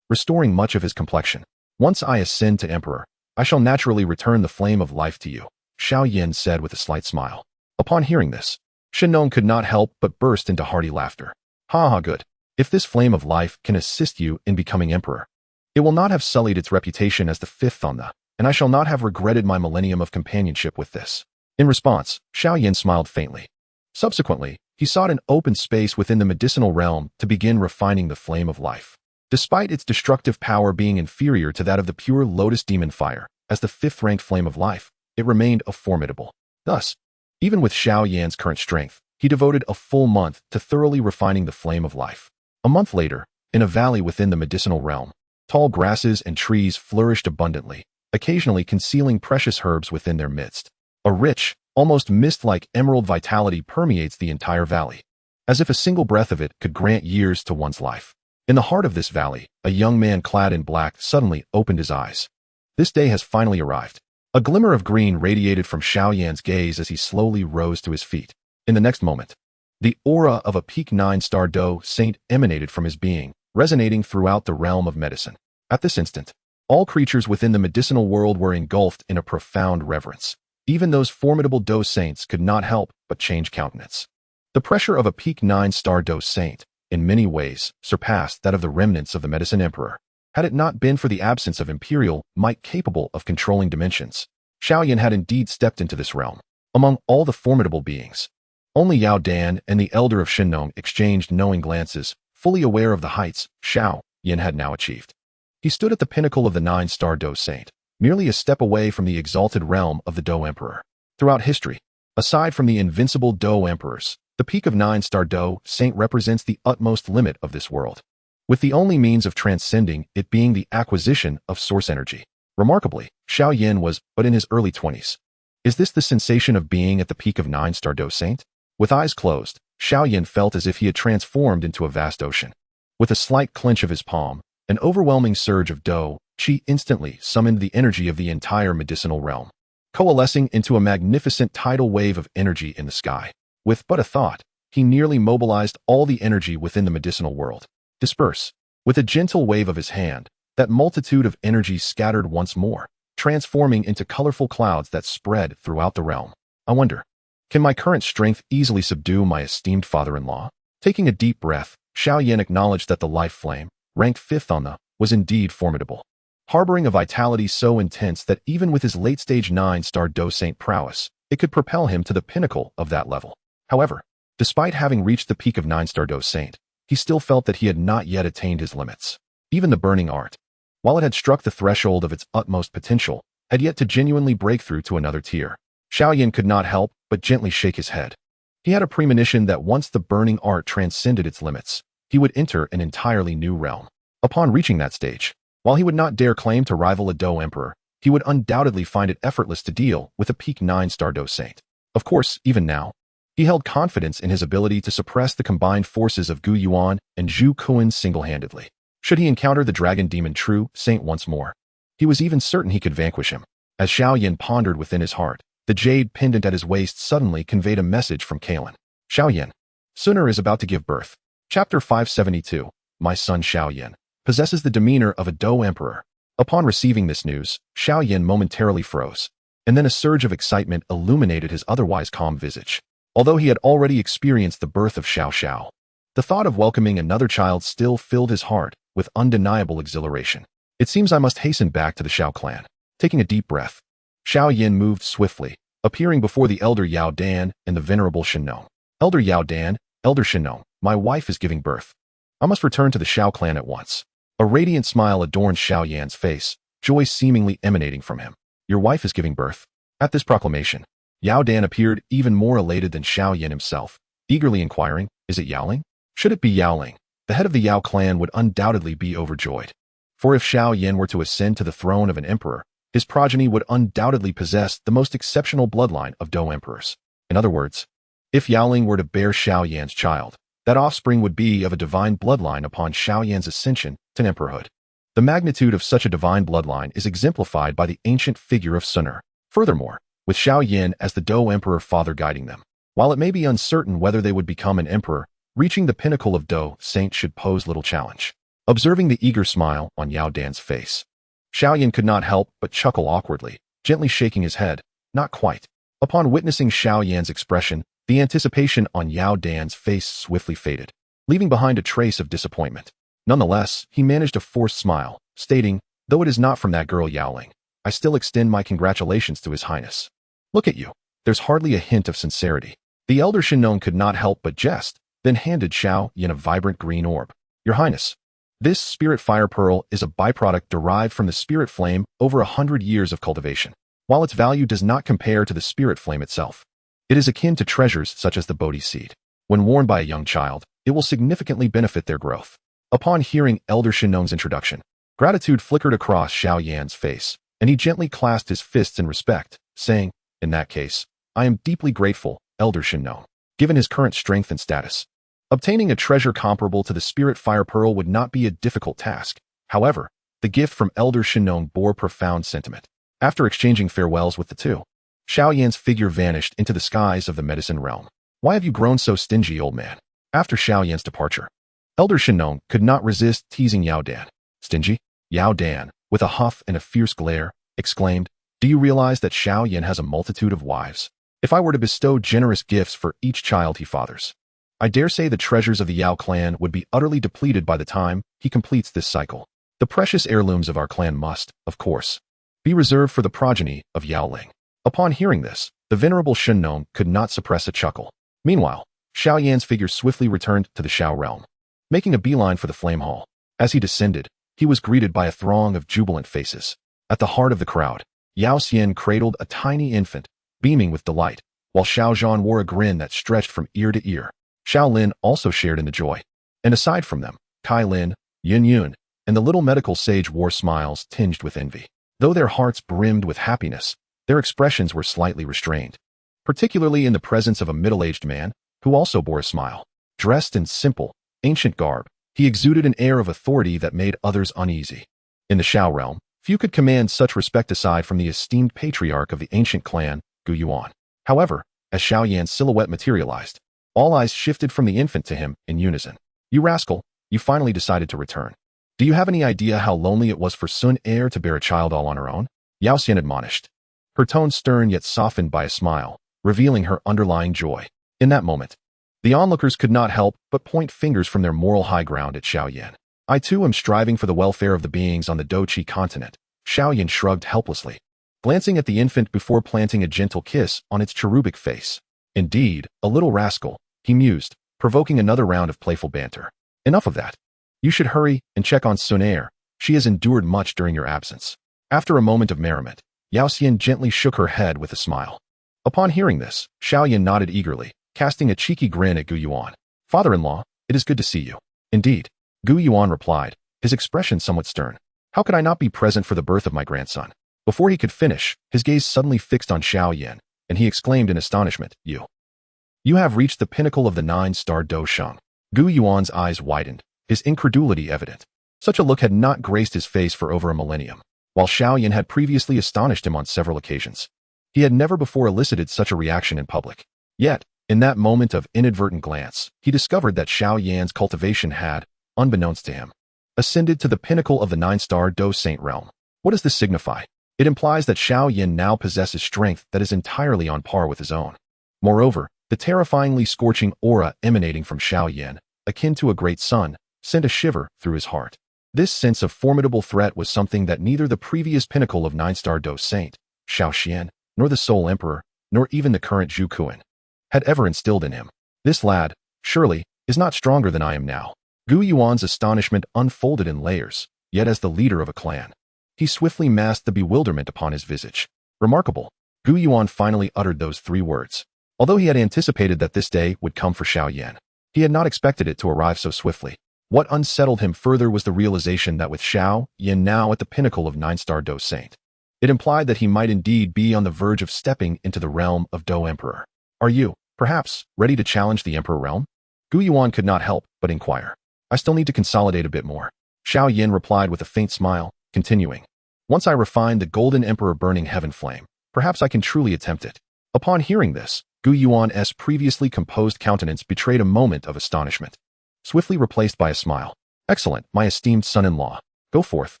restoring much of his complexion. Once I ascend to Emperor, I shall naturally return the flame of life to you, Xiao Yan said with a slight smile. Upon hearing this, Shinnong could not help but burst into hearty laughter. Ha ha, good. If this flame of life can assist you in becoming emperor, it will not have sullied its reputation as the 5th on the, and I shall not have regretted my millennium of companionship with this. In response, Xiao Yan smiled faintly. Subsequently, he sought an open space within the medicinal realm to begin refining the flame of life. Despite its destructive power being inferior to that of the pure lotus demon fire, as the 5th-ranked flame of life, it remained a formidable. Thus, even with Xiao Yan's current strength, he devoted a full month to thoroughly refining the flame of life. A month later, in a valley within the medicinal realm, tall grasses and trees flourished abundantly, occasionally concealing precious herbs within their midst. A rich, almost mist-like emerald vitality permeates the entire valley, as if a single breath of it could grant years to one's life. In the heart of this valley, a young man clad in black suddenly opened his eyes. This day has finally arrived. A glimmer of green radiated from Xiao Yan's gaze as he slowly rose to his feet. In the next moment, the aura of a peak 9-star Dou Saint emanated from his being, resonating throughout the realm of medicine. At this instant, all creatures within the medicinal world were engulfed in a profound reverence. Even those formidable Dou Saints could not help but change countenance. The pressure of a peak 9-star Dou Saint, in many ways, surpassed that of the remnants of the Medicine Emperor. Had it not been for the absence of imperial might capable of controlling dimensions, Xiao Yan had indeed stepped into this realm. Among all the formidable beings, only Yao Dan and the elder of Shinnong exchanged knowing glances, fully aware of the heights Xiao Yan had now achieved. He stood at the pinnacle of the 9-star Dou Saint, merely a step away from the exalted realm of the Dou Emperor. Throughout history, aside from the invincible Dou Emperors, the peak of 9-star Dou Saint represents the utmost limit of this world, with the only means of transcending it being the acquisition of source energy. Remarkably, Xiao Yan was but in his early 20s. Is this the sensation of being at the peak of 9-star Dou Saint? With eyes closed, Xiao Yan felt as if he had transformed into a vast ocean. With a slight clench of his palm, an overwhelming surge of Dou Qi instantly summoned the energy of the entire medicinal realm, coalescing into a magnificent tidal wave of energy in the sky. With but a thought, he nearly mobilized all the energy within the medicinal world. Disperse. With a gentle wave of his hand, that multitude of energy scattered once more, transforming into colorful clouds that spread throughout the realm. I wonder, can my current strength easily subdue my esteemed father-in-law? Taking a deep breath, Xiao Yan acknowledged that the life flame, ranked 5th on the, was indeed formidable, harboring a vitality so intense that even with his late-stage 9-star Dou Saint prowess, it could propel him to the pinnacle of that level. However, despite having reached the peak of 9-star Dou Saint, he still felt that he had not yet attained his limits. Even the burning art, while it had struck the threshold of its utmost potential, had yet to genuinely break through to another tier. Xiao Yan could not help but gently shake his head. He had a premonition that once the burning art transcended its limits, he would enter an entirely new realm. Upon reaching that stage, while he would not dare claim to rival a Dou Emperor, he would undoubtedly find it effortless to deal with a peak 9-star Dou Saint. Of course, even now, he held confidence in his ability to suppress the combined forces of Gu Yuan and Zhu Kuan single-handedly. Should he encounter the dragon demon True Saint once more, he was even certain he could vanquish him. As Xiao Yan pondered within his heart, the jade pendant at his waist suddenly conveyed a message from Kalen. Xiao Yan, Suner is about to give birth. Chapter 572. My son Xiao Yan possesses the demeanor of a Dou Emperor. Upon receiving this news, Xiao Yan momentarily froze, and then a surge of excitement illuminated his otherwise calm visage. Although he had already experienced the birth of Xiao Xiao, the thought of welcoming another child still filled his heart with undeniable exhilaration. It seems I must hasten back to the Xiao clan. Taking a deep breath, Xiao Yan moved swiftly, appearing before the elder Yao Dan and the venerable Shinnong. Elder Yao Dan, Elder Shinnong, my wife is giving birth. I must return to the Xiao clan at once. A radiant smile adorned Xiao Yan's face, joy seemingly emanating from him. Your wife is giving birth. At this proclamation, Yao Dan appeared even more elated than Xiao Yan himself, eagerly inquiring, is it Yaoling? Should it be Yaoling, the head of the Yao clan would undoubtedly be overjoyed. For if Xiao Yan were to ascend to the throne of an emperor, his progeny would undoubtedly possess the most exceptional bloodline of Dou Emperors. In other words, if Yaoling were to bear Xiao Yan's child, that offspring would be of a divine bloodline upon Xiao Yan's ascension to emperorhood. The magnitude of such a divine bloodline is exemplified by the ancient figure of Sun. Furthermore, with Xiao Yan as the Dou Emperor father guiding them, while it may be uncertain whether they would become an emperor, reaching the pinnacle of Dou Saint should pose little challenge. Observing the eager smile on Yao Dan's face, Xiao Yan could not help but chuckle awkwardly, gently shaking his head. Not quite. Upon witnessing Xiao Yan's expression, the anticipation on Yao Dan's face swiftly faded, leaving behind a trace of disappointment. Nonetheless, he managed a forced smile, stating, "Though it is not from that girl Yaoling, I still extend my congratulations to His Highness. Look at you. There's hardly a hint of sincerity." The elder Shinon could not help but jest, then handed Xiao Yan a vibrant green orb. "Your Highness, this spirit fire pearl is a byproduct derived from the spirit flame over 100 years of cultivation. While its value does not compare to the spirit flame itself, it is akin to treasures such as the Bodhi seed. When worn by a young child, it will significantly benefit their growth." Upon hearing Elder Shinon's introduction, gratitude flickered across Xiao Yan's face, and he gently clasped his fists in respect, saying, "In that case, I am deeply grateful, Elder Shinon. Given his current strength and status, obtaining a treasure comparable to the Spirit Fire Pearl would not be a difficult task. However, the gift from Elder Shinon bore profound sentiment." After exchanging farewells with the two, Xiao Yan's figure vanished into the skies of the medicine realm. "Why have you grown so stingy, old man?" After Xiao Yan's departure, Elder Shinon could not resist teasing Yao Dan. "Stingy?" Yao Dan, with a huff and a fierce glare, exclaimed, "Do you realize that Xiao Yan has a multitude of wives? If I were to bestow generous gifts for each child he fathers, I dare say the treasures of the Yao clan would be utterly depleted by the time he completes this cycle. The precious heirlooms of our clan must, of course, be reserved for the progeny of Yaoling." Upon hearing this, the venerable Shinon could not suppress a chuckle. Meanwhile, Xiao Yan's figure swiftly returned to the Xiao realm, making a beeline for the flame hall. As he descended, he was greeted by a throng of jubilant faces. At the heart of the crowd, Yao Xian cradled a tiny infant, beaming with delight, while Xiao Zhan wore a grin that stretched from ear to ear. Xiao Lin also shared in the joy. And aside from them, Kai Lin, Yun Yun, and the little medical sage wore smiles tinged with envy. Though their hearts brimmed with happiness, their expressions were slightly restrained, particularly in the presence of a middle-aged man, who also bore a smile. Dressed in simple, ancient garb, he exuded an air of authority that made others uneasy. In the Xiao realm, few could command such respect aside from the esteemed patriarch of the ancient clan, Gu Yuan. However, as Xiao Yan's silhouette materialized, all eyes shifted from the infant to him in unison. "You rascal, you finally decided to return. Do you have any idea how lonely it was for Sun Heir to bear a child all on her own?" Yao Xian admonished, her tone stern yet softened by a smile, revealing her underlying joy. In that moment, the onlookers could not help but point fingers from their moral high ground at Xiao Yan. "I too am striving for the welfare of the beings on the Douqi continent." Xiao Yan shrugged helplessly, glancing at the infant before planting a gentle kiss on its cherubic face. "Indeed, a little rascal," he mused, provoking another round of playful banter. "Enough of that. You should hurry and check on Sun Heir. She has endured much during your absence." After a moment of merriment, Yao Xian gently shook her head with a smile. Upon hearing this, Xiao Yan nodded eagerly, casting a cheeky grin at Gu Yuan. "Father-in-law, it is good to see you." "Indeed," Gu Yuan replied, his expression somewhat stern. "How could I not be present for the birth of my grandson?" Before he could finish, his gaze suddenly fixed on Xiao Yan, and he exclaimed in astonishment, You have reached the pinnacle of the 9-star Dou Sheng." Gu Yuan's eyes widened, his incredulity evident. Such a look had not graced his face for over a millennium. While Xiao Yan had previously astonished him on several occasions, he had never before elicited such a reaction in public. Yet, in that moment of inadvertent glance, he discovered that Xiao Yan's cultivation had, unbeknownst to him, ascended to the pinnacle of the 9-star Dou Saint realm. What does this signify? It implies that Xiao Yan now possesses strength that is entirely on par with his own. Moreover, the terrifyingly scorching aura emanating from Xiao Yan, akin to a great sun, sent a shiver through his heart. This sense of formidable threat was something that neither the previous pinnacle of 9-star Dou Saint, Xiao Xian, nor the Soul Emperor, nor even the current Zhu Kuan, had ever instilled in him. "This lad, surely, is not stronger than I am now." Gu Yuan's astonishment unfolded in layers, yet as the leader of a clan, he swiftly masked the bewilderment upon his visage. "Remarkable." Gu Yuan finally uttered those 3 words. Although he had anticipated that this day would come for Xiao Yan, He had not expected it to arrive so swiftly. What unsettled him further was the realization that with Xiao Yan now at the pinnacle of 9-star Dou Saint, it implied that he might indeed be on the verge of stepping into the realm of Dou Emperor. Are you, perhaps, ready to challenge the Emperor realm? Gu Yuan could not help but inquire. I still need to consolidate a bit more. Xiao Yan replied with a faint smile, continuing. Once I refine the Golden Emperor burning heaven flame, perhaps I can truly attempt it. Upon hearing this, Gu Yuan's previously composed countenance betrayed a moment of astonishment, swiftly replaced by a smile. Excellent, my esteemed son-in-law. Go forth.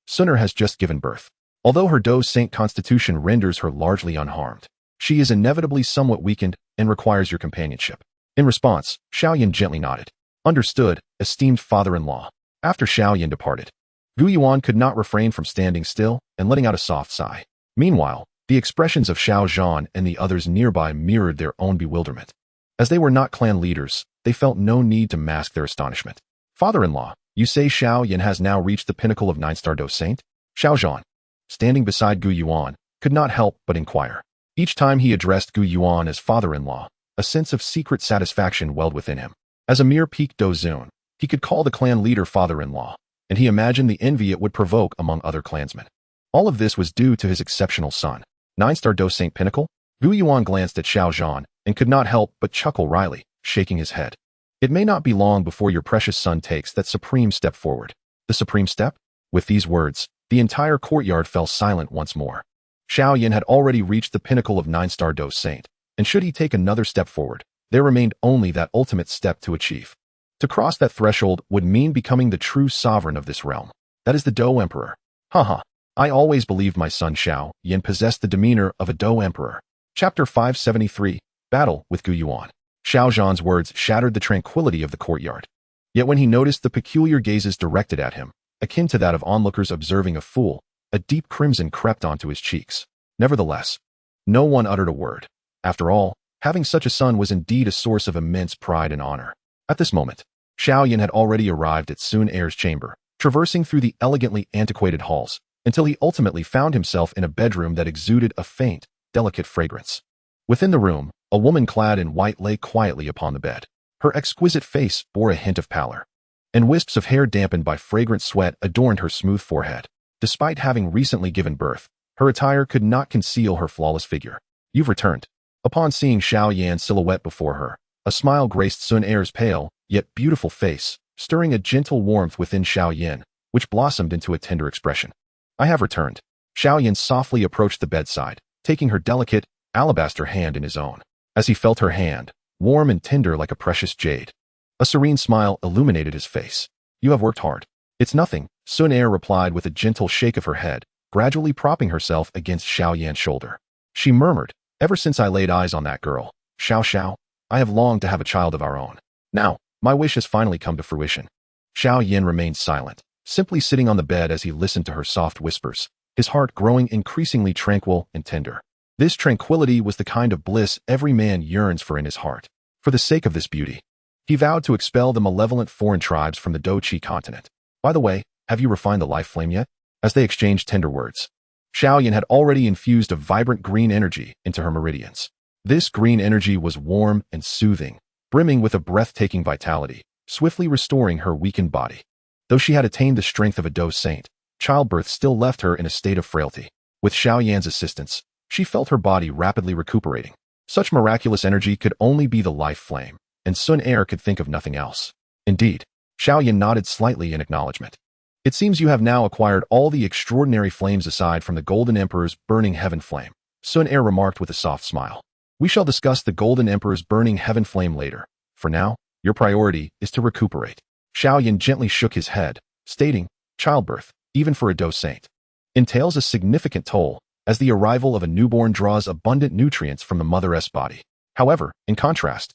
Sun'er has just given birth. Although her Dou Saint constitution renders her largely unharmed, she is inevitably somewhat weakened and requires your companionship. In response, Xiao Yan gently nodded. Understood, esteemed father-in-law. After Xiao Yan departed, Gu Yuan could not refrain from standing still and letting out a soft sigh. Meanwhile, the expressions of Xiao Zhan and the others nearby mirrored their own bewilderment. As they were not clan leaders, they felt no need to mask their astonishment. Father-in-law, you say Xiao Yan has now reached the pinnacle of 9-star Dou Saint? Xiao Zhan, standing beside Gu Yuan, could not help but inquire. Each time he addressed Gu Yuan as father-in-law, a sense of secret satisfaction welled within him. As a mere peak Dou Zun, he could call the clan leader father-in-law, and he imagined the envy it would provoke among other clansmen. All of this was due to his exceptional son. 9-star Dou Saint pinnacle? Gu Yuan glanced at Xiao Zhan and could not help but chuckle wryly, shaking his head. It may not be long before your precious son takes that supreme step forward. The supreme step? With these words, the entire courtyard fell silent once more. Xiao Yan had already reached the pinnacle of 9-star Dou Saint, and should he take another step forward, there remained only that ultimate step to achieve. To cross that threshold would mean becoming the true sovereign of this realm. That is the Dou Emperor. Haha. I always believed my son Xiao Yan possessed the demeanor of a Dou Emperor. Chapter 573, Battle with Gu Yuan. Xiao Zhan's words shattered the tranquility of the courtyard. Yet when he noticed the peculiar gazes directed at him, akin to that of onlookers observing a fool, a deep crimson crept onto his cheeks. Nevertheless, no one uttered a word. After all, having such a son was indeed a source of immense pride and honor. At this moment, Xiao Yan had already arrived at Sun Heir's chamber, traversing through the elegantly antiquated halls, until he ultimately found himself in a bedroom that exuded a faint, delicate fragrance. Within the room, a woman clad in white lay quietly upon the bed. Her exquisite face bore a hint of pallor, and wisps of hair dampened by fragrant sweat adorned her smooth forehead. Despite having recently given birth, her attire could not conceal her flawless figure. You've returned. Upon seeing Xiao Yan's silhouette before her, a smile graced Sun Heir's pale, yet beautiful face, stirring a gentle warmth within Xiao Yan, which blossomed into a tender expression. I have returned. Xiao Yan softly approached the bedside, taking her delicate, alabaster hand in his own. As he felt her hand, warm and tender like a precious jade, a serene smile illuminated his face. You have worked hard. It's nothing, Sun Heir replied with a gentle shake of her head, gradually propping herself against Xiao Yan's shoulder. She murmured, ever since I laid eyes on that girl, Xiao, I have longed to have a child of our own. Now, my wish has finally come to fruition. Xiao Yan remained silent, simply sitting on the bed as he listened to her soft whispers, his heart growing increasingly tranquil and tender. This tranquility was the kind of bliss every man yearns for in his heart. For the sake of this beauty, he vowed to expel the malevolent foreign tribes from the Dou Qi continent. By the way, have you refined the life flame yet? As they exchanged tender words, Xiao Yan had already infused a vibrant green energy into her meridians. This green energy was warm and soothing, brimming with a breathtaking vitality, swiftly restoring her weakened body. Though she had attained the strength of a Dou Saint, childbirth still left her in a state of frailty. With Xiao Yan's assistance, she felt her body rapidly recuperating. Such miraculous energy could only be the life flame, and Sun Heir could think of nothing else. Indeed, Xiao Yan nodded slightly in acknowledgement. It seems you have now acquired all the extraordinary flames aside from the Golden Emperor's burning heaven flame, Sun Heir remarked with a soft smile. We shall discuss the Golden Emperor's burning heaven flame later. For now, your priority is to recuperate. Xiao Yan gently shook his head, stating, childbirth, even for a Dou Saint, entails a significant toll, as the arrival of a newborn draws abundant nutrients from the mother's body. However, in contrast,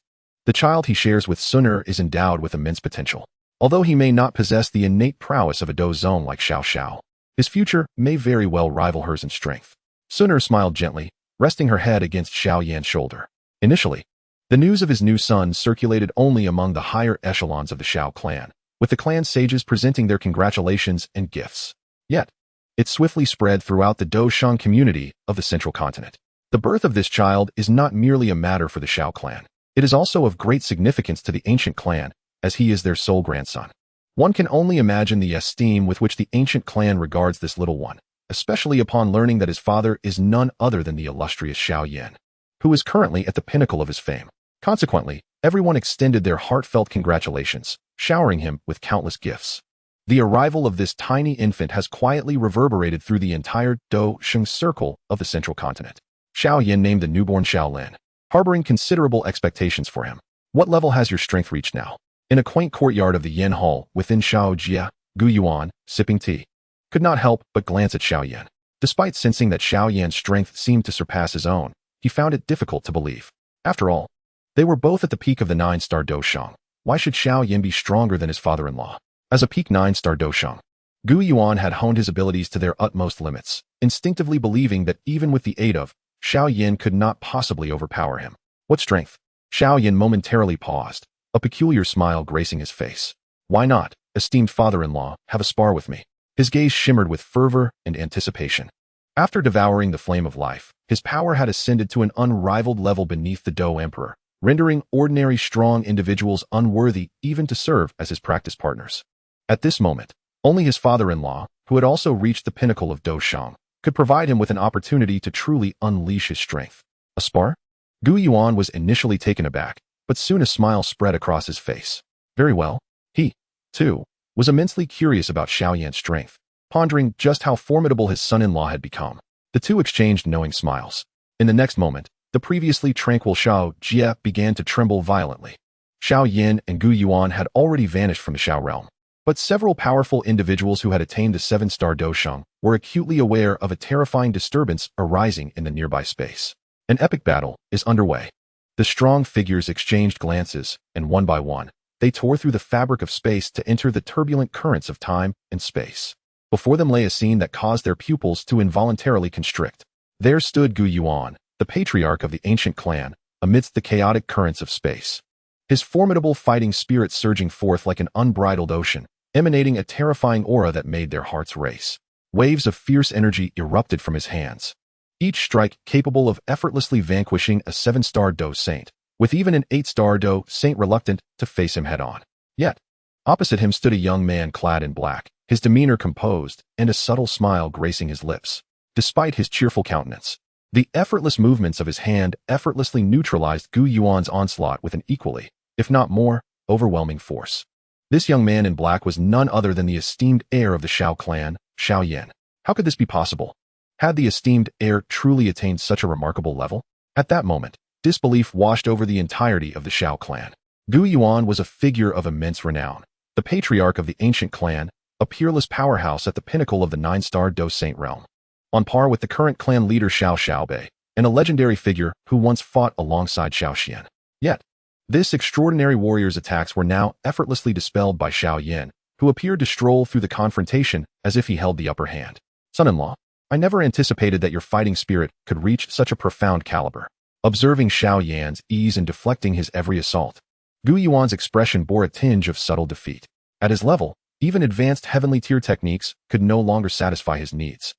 the child he shares with Sun Heir is endowed with immense potential. Although he may not possess the innate prowess of a Dou Zone like Xiao, his future may very well rival hers in strength. Sun Heir smiled gently, resting her head against Xiao Yan's shoulder. Initially, the news of his new son circulated only among the higher echelons of the Xiao clan, with the clan sages presenting their congratulations and gifts. Yet, it swiftly spread throughout the Dou Shang community of the central continent. The birth of this child is not merely a matter for the Xiao clan. It is also of great significance to the ancient clan, as he is their sole grandson. One can only imagine the esteem with which the ancient clan regards this little one, especially upon learning that his father is none other than the illustrious Xiao Yan, who is currently at the pinnacle of his fame. Consequently, everyone extended their heartfelt congratulations, showering him with countless gifts. The arrival of this tiny infant has quietly reverberated through the entire Dou Sheng circle of the central continent. Xiao Yan named the newborn Xiao Lin, harboring considerable expectations for him. What level has your strength reached now? In a quaint courtyard of the Yan Hall within Xiao Jia, Gu Yuan, sipping tea, could not help but glance at Xiao Yan. Despite sensing that Xiao Yan's strength seemed to surpass his own, he found it difficult to believe. After all, they were both at the peak of the 9-star Dou Sheng. Why should Xiao Yan be stronger than his father-in-law? As a peak 9-star Dou Sheng, Gu Yuan had honed his abilities to their utmost limits, instinctively believing that even with the aid of Xiao Yan could not possibly overpower him. What strength? Xiao Yan momentarily paused, a peculiar smile gracing his face. Why not, esteemed father-in-law, have a spar with me? His gaze shimmered with fervor and anticipation. After devouring the flame of life, his power had ascended to an unrivaled level beneath the Dou Emperor, rendering ordinary strong individuals unworthy even to serve as his practice partners. At this moment, only his father-in-law, who had also reached the pinnacle of Dou Sheng, could provide him with an opportunity to truly unleash his strength. A spar? Gu Yuan was initially taken aback, but soon a smile spread across his face. Very well. He, too, was immensely curious about Xiao Yan's strength, pondering just how formidable his son-in-law had become. The two exchanged knowing smiles. In the next moment, the previously tranquil Xiao Jia began to tremble violently. Xiao Yan and Gu Yuan had already vanished from the Xiao realm, but several powerful individuals who had attained the 7-star Dou Sheng were acutely aware of a terrifying disturbance arising in the nearby space. An epic battle is underway. The strong figures exchanged glances, and one by one, they tore through the fabric of space to enter the turbulent currents of time and space. Before them lay a scene that caused their pupils to involuntarily constrict. There stood Gu Yuan, the patriarch of the ancient clan, amidst the chaotic currents of space. His formidable fighting spirit surging forth like an unbridled ocean, emanating a terrifying aura that made their hearts race. Waves of fierce energy erupted from his hands, each strike capable of effortlessly vanquishing a 7-star Dou Saint, with even an 8-star Dou Saint reluctant to face him head-on. Yet, opposite him stood a young man clad in black, his demeanor composed, and a subtle smile gracing his lips. Despite his cheerful countenance, the effortless movements of his hand effortlessly neutralized Gu Yuan's onslaught with an equally, if not more, overwhelming force. This young man in black was none other than the esteemed heir of the Xiao clan, Xiao Yan. How could this be possible? Had the esteemed heir truly attained such a remarkable level? At that moment, disbelief washed over the entirety of the Xiao clan. Gu Yuan was a figure of immense renown, the patriarch of the ancient clan, a peerless powerhouse at the pinnacle of the 9-star Dou Saint realm, on par with the current clan leader Xiao Xiaobei, and a legendary figure who once fought alongside Xiao Xian. Yet, this extraordinary warrior's attacks were now effortlessly dispelled by Xiao Yan, who appeared to stroll through the confrontation as if he held the upper hand. Son-in-law, I never anticipated that your fighting spirit could reach such a profound caliber. Observing Xiao Yan's ease in deflecting his every assault, Gu Yuan's expression bore a tinge of subtle defeat. At his level, even advanced heavenly tier techniques could no longer satisfy his needs.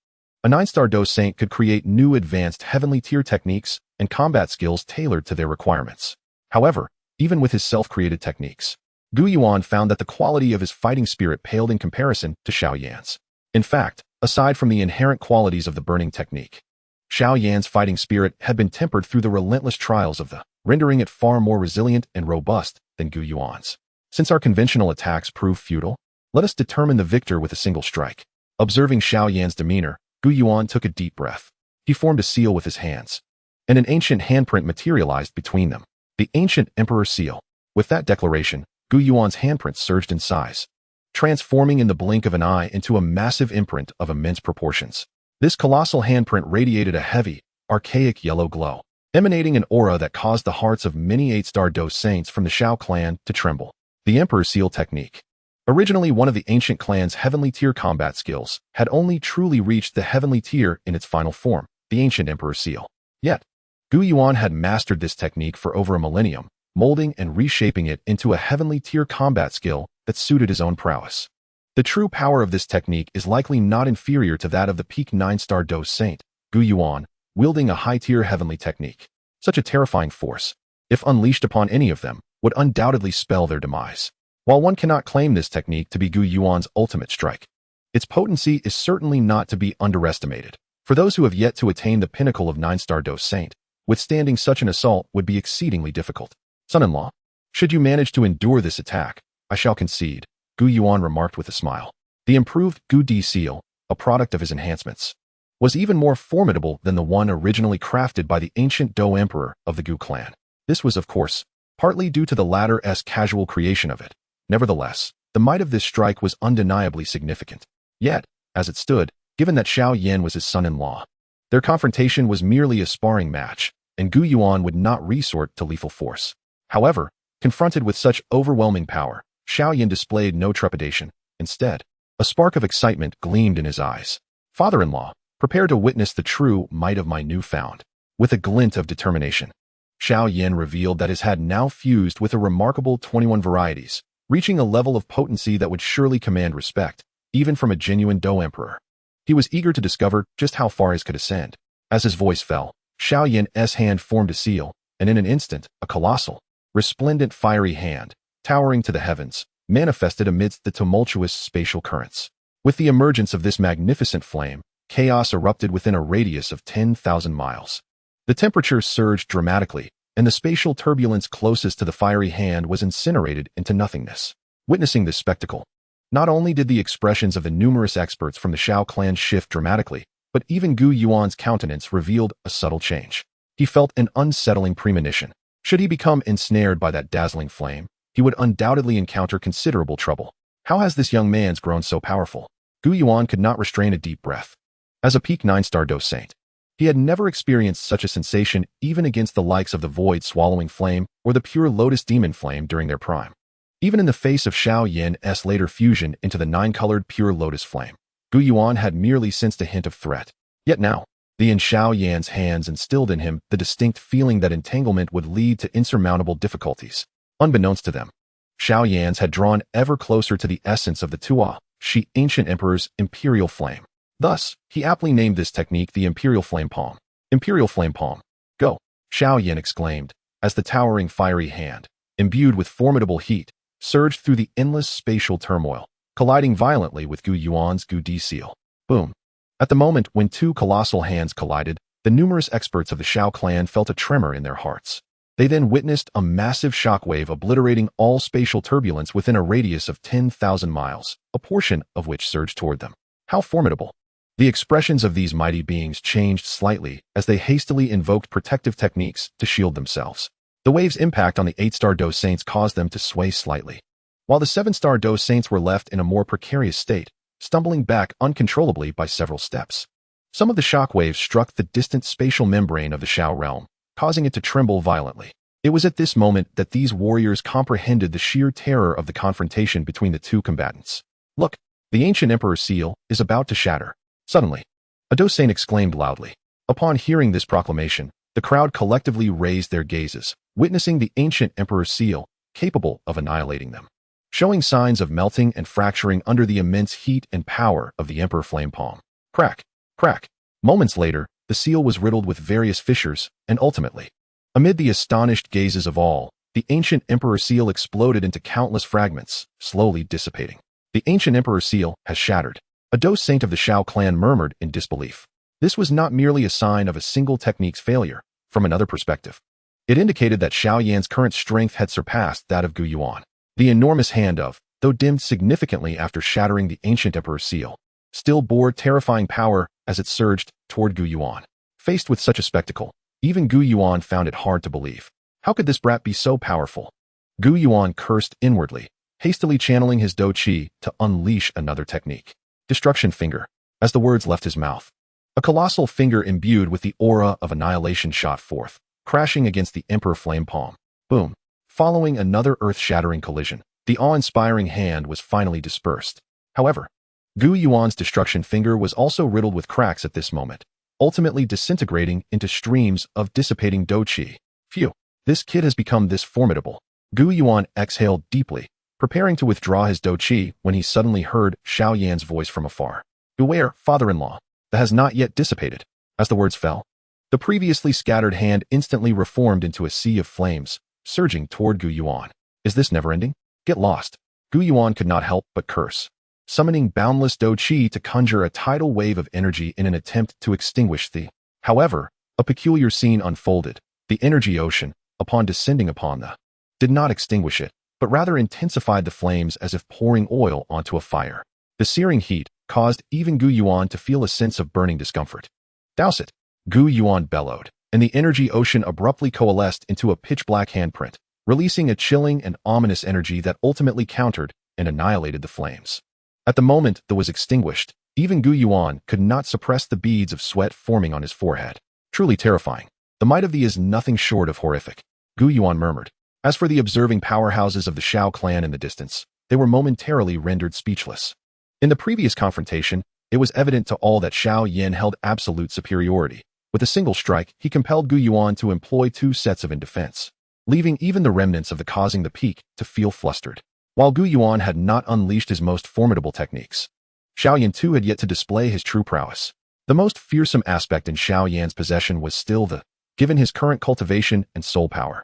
A 9-star Dou Saint could create new advanced heavenly tier techniques and combat skills tailored to their requirements. However, even with his self-created techniques, Gu Yuan found that the quality of his fighting spirit paled in comparison to Xiao Yan's. In fact, aside from the inherent qualities of the burning technique, Xiao Yan's fighting spirit had been tempered through the relentless trials of the, rendering it far more resilient and robust than Gu Yuan's. Since our conventional attacks prove futile, let us determine the victor with a single strike. Observing Xiao Yan's demeanor, Gu Yuan took a deep breath. He formed a seal with his hands, and an ancient handprint materialized between them. The ancient Emperor seal. With that declaration, Gu Yuan's handprint surged in size, transforming in the blink of an eye into a massive imprint of immense proportions. This colossal handprint radiated a heavy, archaic yellow glow, emanating an aura that caused the hearts of many 8-star Dou Saints from the Xiao clan to tremble. The Emperor Seal technique, originally one of the ancient clan's heavenly tier combat skills, had only truly reached the heavenly tier in its final form, the ancient Emperor Seal. Yet, Gu Yuan had mastered this technique for over a millennium, molding and reshaping it into a heavenly tier combat skill that suited his own prowess. The true power of this technique is likely not inferior to that of the peak 9-star Dou Saint, Gu Yuan, wielding a high-tier heavenly technique. Such a terrifying force, if unleashed upon any of them, would undoubtedly spell their demise. While one cannot claim this technique to be Gu Yuan's ultimate strike, its potency is certainly not to be underestimated. For those who have yet to attain the pinnacle of 9-star Dou Saint, withstanding such an assault would be exceedingly difficult. Son-in-law, should you manage to endure this attack, I shall concede, Gu Yuan remarked with a smile. The improved Gu Di seal, a product of his enhancements, was even more formidable than the one originally crafted by the ancient Dou Emperor of the Gu clan. This was, of course, partly due to the latter's casual creation of it. Nevertheless, the might of this strike was undeniably significant. Yet, as it stood, given that Xiao Yan was his son-in-law, their confrontation was merely a sparring match, and Gu Yuan would not resort to lethal force. However, confronted with such overwhelming power, Xiao Yan displayed no trepidation. Instead, a spark of excitement gleamed in his eyes. Father-in-law, prepare to witness the true might of my newfound. With a glint of determination, Xiao Yan revealed that his had now fused with a remarkable 21 varieties, reaching a level of potency that would surely command respect, even from a genuine Dou Emperor. He was eager to discover just how far his could ascend. As his voice fell, Xiao Yan's hand formed a seal, and in an instant, a colossal, resplendent fiery hand, towering to the heavens, manifested amidst the tumultuous spatial currents. With the emergence of this magnificent flame, chaos erupted within a radius of 10,000 miles. The temperature surged dramatically, and the spatial turbulence closest to the fiery hand was incinerated into nothingness. Witnessing this spectacle, not only did the expressions of the numerous experts from the Xiao clan shift dramatically, but even Gu Yuan's countenance revealed a subtle change. He felt an unsettling premonition. Should he become ensnared by that dazzling flame, he would undoubtedly encounter considerable trouble. How has this young man's grown so powerful? Gu Yuan could not restrain a deep breath. As a peak 9-star Dou Saint, he had never experienced such a sensation even against the likes of the void-swallowing flame or the pure lotus demon flame during their prime. Even in the face of Xiao Yan's later fusion into the 9-colored pure lotus flame, Gu Yuan had merely sensed a hint of threat. Yet now, the Xiao Yan's hands instilled in him the distinct feeling that entanglement would lead to insurmountable difficulties. Unbeknownst to them, Xiao Yan's had drawn ever closer to the essence of the Tua, Shi ancient emperor's imperial flame. Thus, he aptly named this technique the Imperial Flame Palm. Imperial Flame Palm. Go! Xiao Yan exclaimed, as the towering fiery hand, imbued with formidable heat, surged through the endless spatial turmoil, colliding violently with Gu Yuan's Gu Di seal. Boom! At the moment when two colossal hands collided, the numerous experts of the Xiao clan felt a tremor in their hearts. They then witnessed a massive shockwave obliterating all spatial turbulence within a radius of 10,000 miles, a portion of which surged toward them. How formidable! The expressions of these mighty beings changed slightly as they hastily invoked protective techniques to shield themselves. The wave's impact on the 8-star Dou Saints caused them to sway slightly, while the 7-star Dou Saints were left in a more precarious state, stumbling back uncontrollably by several steps. Some of the shock waves struck the distant spatial membrane of the Xiao realm, causing it to tremble violently. It was at this moment that these warriors comprehended the sheer terror of the confrontation between the two combatants. Look, the ancient emperor's seal is about to shatter. Suddenly, a Dou Saint exclaimed loudly. Upon hearing this proclamation, the crowd collectively raised their gazes, witnessing the ancient emperor's seal, capable of annihilating them. Showing signs of melting and fracturing under the immense heat and power of the Emperor Flame Palm. Crack! Crack! Moments later, the seal was riddled with various fissures, and ultimately, amid the astonished gazes of all, the ancient emperor seal exploded into countless fragments, slowly dissipating. The ancient emperor seal has shattered. A Dou Saint of the Xiao clan murmured in disbelief. This was not merely a sign of a single technique's failure. From another perspective, it indicated that Xiao Yan's current strength had surpassed that of Gu Yuan. The enormous hand of, though dimmed significantly after shattering the ancient emperor's seal, still bore terrifying power as it surged toward Gu Yuan. Faced with such a spectacle, even Gu Yuan found it hard to believe. How could this brat be so powerful? Gu Yuan cursed inwardly, hastily channeling his Dou Qi to unleash another technique. Destruction Finger. As the words left his mouth, a colossal finger imbued with the aura of annihilation shot forth, crashing against the Emperor Flame Palm. Boom. Following another earth-shattering collision, the awe-inspiring hand was finally dispersed. However, Gu Yuan's Destruction Finger was also riddled with cracks at this moment, ultimately disintegrating into streams of dissipating Dou Qi. Phew, this kid has become this formidable. Gu Yuan exhaled deeply, preparing to withdraw his Dou Qi when he suddenly heard Xiao Yan's voice from afar. Beware, father-in-law, that has not yet dissipated. As the words fell, the previously scattered hand instantly reformed into a sea of flames, surging toward Gu Yuan. Is this never-ending? Get lost. Gu Yuan could not help but curse, summoning boundless Dou Qi to conjure a tidal wave of energy in an attempt to extinguish the. However, a peculiar scene unfolded. The energy ocean, upon descending upon the, did not extinguish it, but rather intensified the flames as if pouring oil onto a fire. The searing heat caused even Gu Yuan to feel a sense of burning discomfort. "Douse it!" Gu Yuan bellowed, and the energy ocean abruptly coalesced into a pitch-black handprint, releasing a chilling and ominous energy that ultimately countered and annihilated the flames. At the moment that was extinguished, even Gu Yuan could not suppress the beads of sweat forming on his forehead. Truly terrifying. The might of thee is nothing short of horrific, Gu Yuan murmured. As for the observing powerhouses of the Xiao clan in the distance, they were momentarily rendered speechless. In the previous confrontation, it was evident to all that Xiao Yan held absolute superiority. With a single strike, he compelled Gu Yuan to employ 2 sets of in defense, leaving even the remnants of the causing the peak to feel flustered. While Gu Yuan had not unleashed his most formidable techniques, Xiao Yan too had yet to display his true prowess. The most fearsome aspect in Xiao Yan's possession was still the, given his current cultivation and soul power,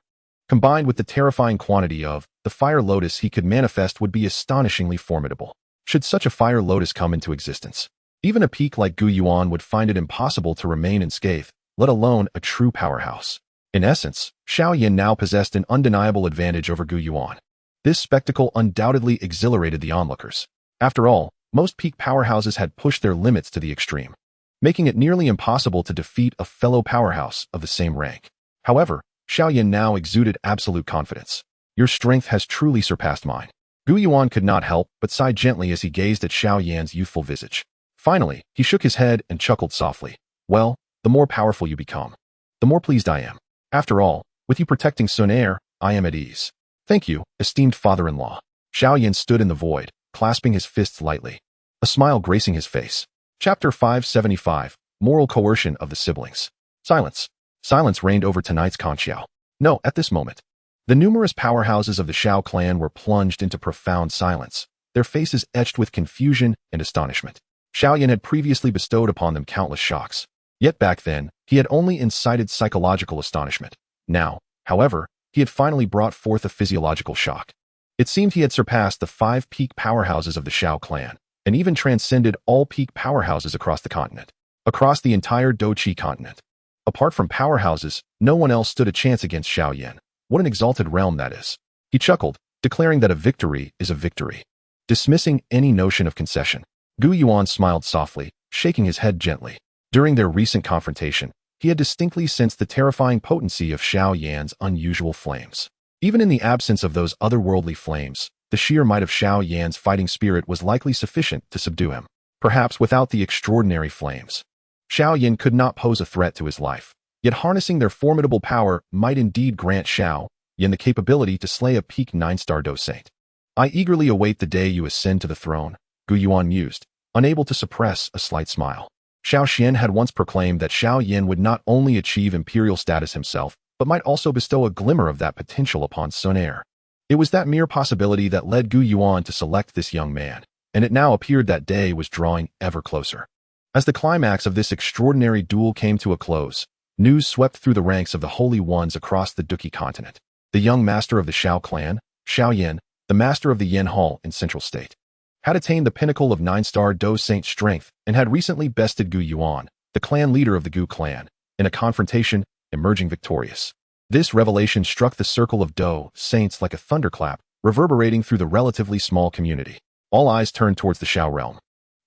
combined with the terrifying quantity of the fire lotus he could manifest, would be astonishingly formidable. Should such a fire lotus come into existence, even a peak like Gu Yuan would find it impossible to remain unscathed, let alone a true powerhouse. In essence, Xiao Yan now possessed an undeniable advantage over Gu Yuan. This spectacle undoubtedly exhilarated the onlookers. After all, most peak powerhouses had pushed their limits to the extreme, making it nearly impossible to defeat a fellow powerhouse of the same rank. However, Xiao Yan now exuded absolute confidence. "Your strength has truly surpassed mine." Gu Yuan could not help but sigh gently as he gazed at Xiao Yan's youthful visage. Finally, he shook his head and chuckled softly. "Well, the more powerful you become, the more pleased I am. After all, with you protecting Sun Heir, I am at ease." "Thank you, esteemed father-in-law." Xiao Yan stood in the void, clasping his fists lightly, a smile gracing his face. Chapter 575, Moral Coercion of the Siblings. Silence. Silence reigned over tonight's Conchiao. No, at this moment, the numerous powerhouses of the Xiao clan were plunged into profound silence, their faces etched with confusion and astonishment. Xiao Yan had previously bestowed upon them countless shocks. Yet back then, he had only incited psychological astonishment. Now, however, he had finally brought forth a physiological shock. It seemed he had surpassed the 5 peak powerhouses of the Xiao clan, and even transcended all peak powerhouses across the continent. Across the entire Dou Qi continent. Apart from powerhouses, no one else stood a chance against Xiao Yan. What an exalted realm that is. He chuckled, declaring that a victory is a victory, dismissing any notion of concession. Gu Yuan smiled softly, shaking his head gently. During their recent confrontation, he had distinctly sensed the terrifying potency of Xiao Yan's unusual flames. Even in the absence of those otherworldly flames, the sheer might of Xiao Yan's fighting spirit was likely sufficient to subdue him. Perhaps without the extraordinary flames, Xiao Yan could not pose a threat to his life. Yet harnessing their formidable power might indeed grant Xiao Yan the capability to slay a peak 9-star Dou Saint. "I eagerly await the day you ascend to the throne," Gu Yuan mused, unable to suppress a slight smile. Xiao Xian had once proclaimed that Xiao Yan would not only achieve imperial status himself, but might also bestow a glimmer of that potential upon Sun Heir. It was that mere possibility that led Gu Yuan to select this young man, and it now appeared that day was drawing ever closer. As the climax of this extraordinary duel came to a close, news swept through the ranks of the Holy Ones across the Duki continent. The young master of the Xiao clan, Xiao Yan, the master of the Yan Hall in Central State, had attained the pinnacle of 9-star Dou Saint strength and had recently bested Gu Yuan, the clan leader of the Gu clan, in a confrontation, emerging victorious. This revelation struck the circle of Dou Saints like a thunderclap, reverberating through the relatively small community. All eyes turned towards the Xiao realm,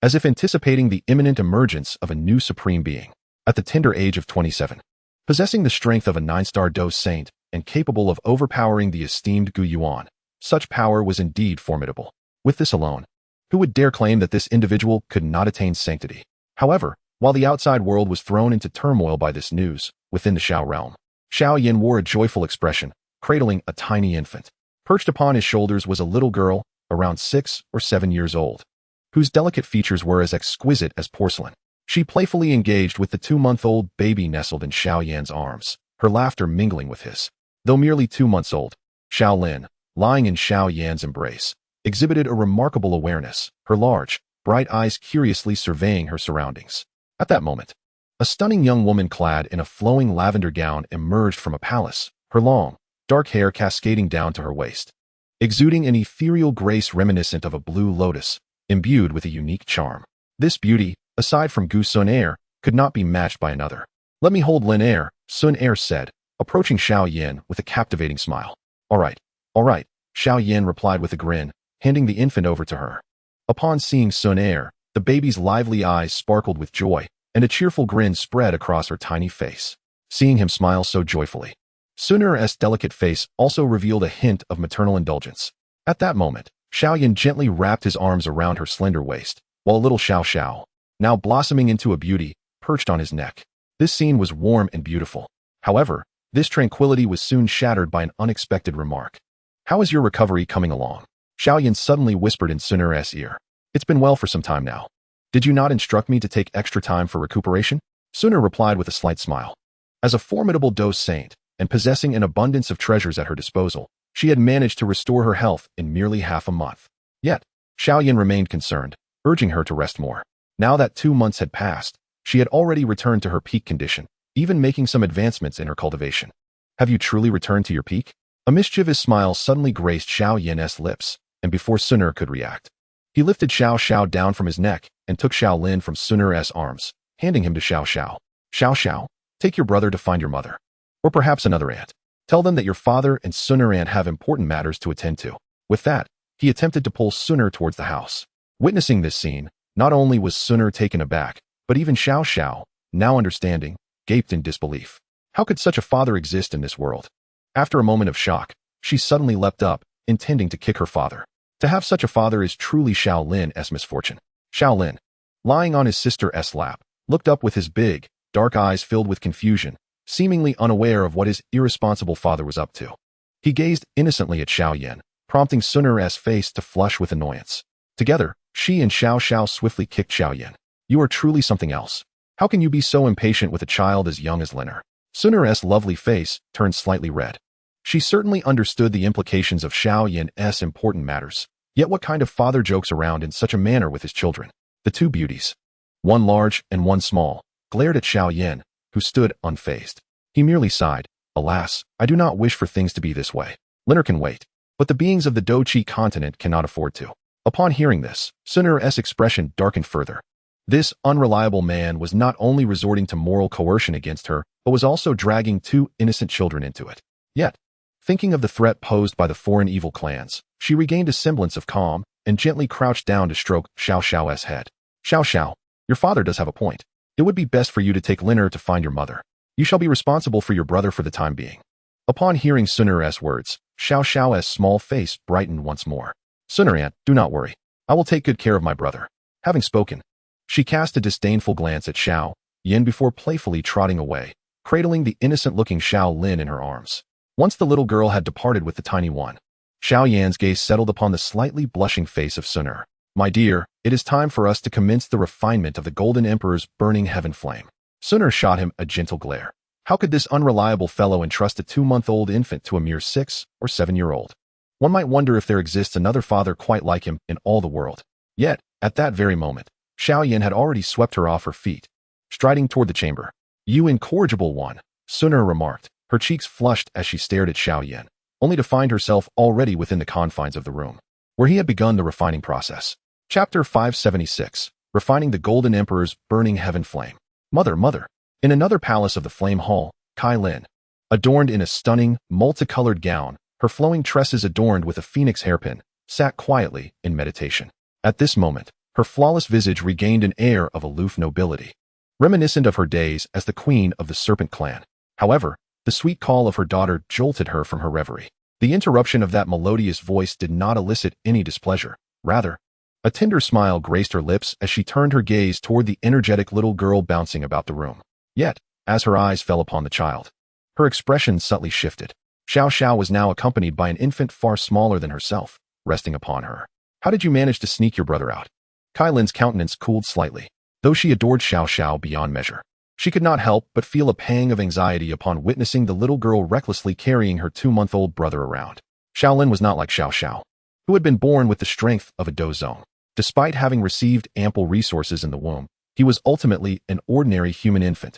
as if anticipating the imminent emergence of a new supreme being. At the tender age of 27, possessing the strength of a 9-star Dou Saint and capable of overpowering the esteemed Gu Yuan, such power was indeed formidable. With this alone, who would dare claim that this individual could not attain sanctity? However, while the outside world was thrown into turmoil by this news, within the Xiao realm, Xiao Yan wore a joyful expression, cradling a tiny infant. Perched upon his shoulders was a little girl, around 6 or 7 years old, whose delicate features were as exquisite as porcelain. She playfully engaged with the 2-month-old baby nestled in Xiao Yan's arms, her laughter mingling with his. Though merely 2 months old, Xiao Lin, lying in Xiao Yan's embrace, exhibited a remarkable awareness, her large, bright eyes curiously surveying her surroundings. At that moment, a stunning young woman clad in a flowing lavender gown emerged from a palace, her long, dark hair cascading down to her waist. exuding an ethereal grace reminiscent of a blue lotus, imbued with a unique charm. This beauty, aside from Gu Sun Heir, could not be matched by another. "Let me hold Lin Heir," Sun Heir said, approaching Xiao Yan with a captivating smile. All right, Xiao Yan replied with a grin, handing the infant over to her. Upon seeing Sun Heir, the baby's lively eyes sparkled with joy, and a cheerful grin spread across her tiny face. Seeing him smile so joyfully, Sun Heir's delicate face also revealed a hint of maternal indulgence. At that moment, Xiao Yan gently wrapped his arms around her slender waist, while little Xiao Xiao, now blossoming into a beauty, perched on his neck. This scene was warm and beautiful. However, this tranquility was soon shattered by an unexpected remark. "How is your recovery coming along?" Xiao Yan suddenly whispered in Sun Heir's ear. "It's been well for some time now. Did you not instruct me to take extra time for recuperation?" Sun Heir replied with a slight smile. As a formidable Dou saint, and possessing an abundance of treasures at her disposal, she had managed to restore her health in merely half a month. Yet, Xiao Yan remained concerned, urging her to rest more. Now that 2 months had passed, she had already returned to her peak condition, even making some advancements in her cultivation. "Have you truly returned to your peak?" A mischievous smile suddenly graced Xiao Yan's lips, and before Sun Heir could react, he lifted Xiao Xiao down from his neck and took Xiao Lin from Sun Heir's arms, handing him to Xiao Xiao. "Xiao Xiao, take your brother to find your mother. Or perhaps another aunt. Tell them that your father and Sun Heir aunt have important matters to attend to." With that, he attempted to pull Sun Heir towards the house. Witnessing this scene, not only was Sun Heir taken aback, but even Xiao Xiao, now understanding, gaped in disbelief. How could such a father exist in this world? After a moment of shock, she suddenly leapt up, intending to kick her father. To have such a father is truly Xiao Lin's misfortune. Xiao Lin, lying on his sister's lap, looked up with his big, dark eyes filled with confusion, seemingly unaware of what his irresponsible father was up to. He gazed innocently at Xiao Yan, prompting Sun Heir's face to flush with annoyance. Together, she and Xiao Xiao swiftly kicked Xiao Yan. "You are truly something else. How can you be so impatient with a child as young as Lin Heir?" Sun Heir's lovely face turned slightly red. She certainly understood the implications of Xiao Yan's important matters. Yet what kind of father jokes around in such a manner with his children? The two beauties, one large and one small, glared at Xiao Yan, who stood unfazed. He merely sighed. "Alas, I do not wish for things to be this way. Lin Heir can wait, but the beings of the Dou-Chi continent cannot afford to." Upon hearing this, Sun Heir's expression darkened further. This unreliable man was not only resorting to moral coercion against her, but was also dragging 2 innocent children into it. Yet, thinking of the threat posed by the foreign evil clans, she regained a semblance of calm and gently crouched down to stroke Xiao Xiao's head. "Xiao Xiao, your father does have a point. It would be best for you to take Lin Heir to find your mother. You shall be responsible for your brother for the time being." Upon hearing Sun Heir's words, Xiao Xiao's small face brightened once more. "Sun Heir aunt, do not worry. I will take good care of my brother." Having spoken, she cast a disdainful glance at Xiao Yan before playfully trotting away, cradling the innocent-looking Xiao Lin in her arms. Once the little girl had departed with the tiny one, Xiao Yan's gaze settled upon the slightly blushing face of Sun Heir. "My dear, it is time for us to commence the refinement of the Golden Emperor's burning heaven flame." Sun Heir shot him a gentle glare. How could this unreliable fellow entrust a 2-month-old infant to a mere 6 or 7-year-old? One might wonder if there exists another father quite like him in all the world. Yet, at that very moment, Xiao Yan had already swept her off her feet, striding toward the chamber. "You incorrigible one," Sun Heir remarked, her cheeks flushed as she stared at Xiao Yan, only to find herself already within the confines of the room, where he had begun the refining process. Chapter 576, Refining the Golden Emperor's Burning Heaven Flame. Mother. In another palace of the Flame Hall, Kai Lin, adorned in a stunning, multicolored gown, her flowing tresses adorned with a phoenix hairpin, sat quietly in meditation. At this moment, her flawless visage regained an air of aloof nobility, reminiscent of her days as the queen of the Serpent clan. However, the sweet call of her daughter jolted her from her reverie. The interruption of that melodious voice did not elicit any displeasure. Rather, a tender smile graced her lips as she turned her gaze toward the energetic little girl bouncing about the room. Yet, as her eyes fell upon the child, her expression subtly shifted. Xiao Xiao was now accompanied by an infant far smaller than herself, resting upon her. "How did you manage to sneak your brother out?" Kai Lin's countenance cooled slightly. Though she adored Xiao Xiao beyond measure, she could not help but feel a pang of anxiety upon witnessing the little girl recklessly carrying her 2-month-old brother around. Xiao Lin was not like Xiao Xiao, who had been born with the strength of a Dou zone. Despite having received ample resources in the womb, he was ultimately an ordinary human infant.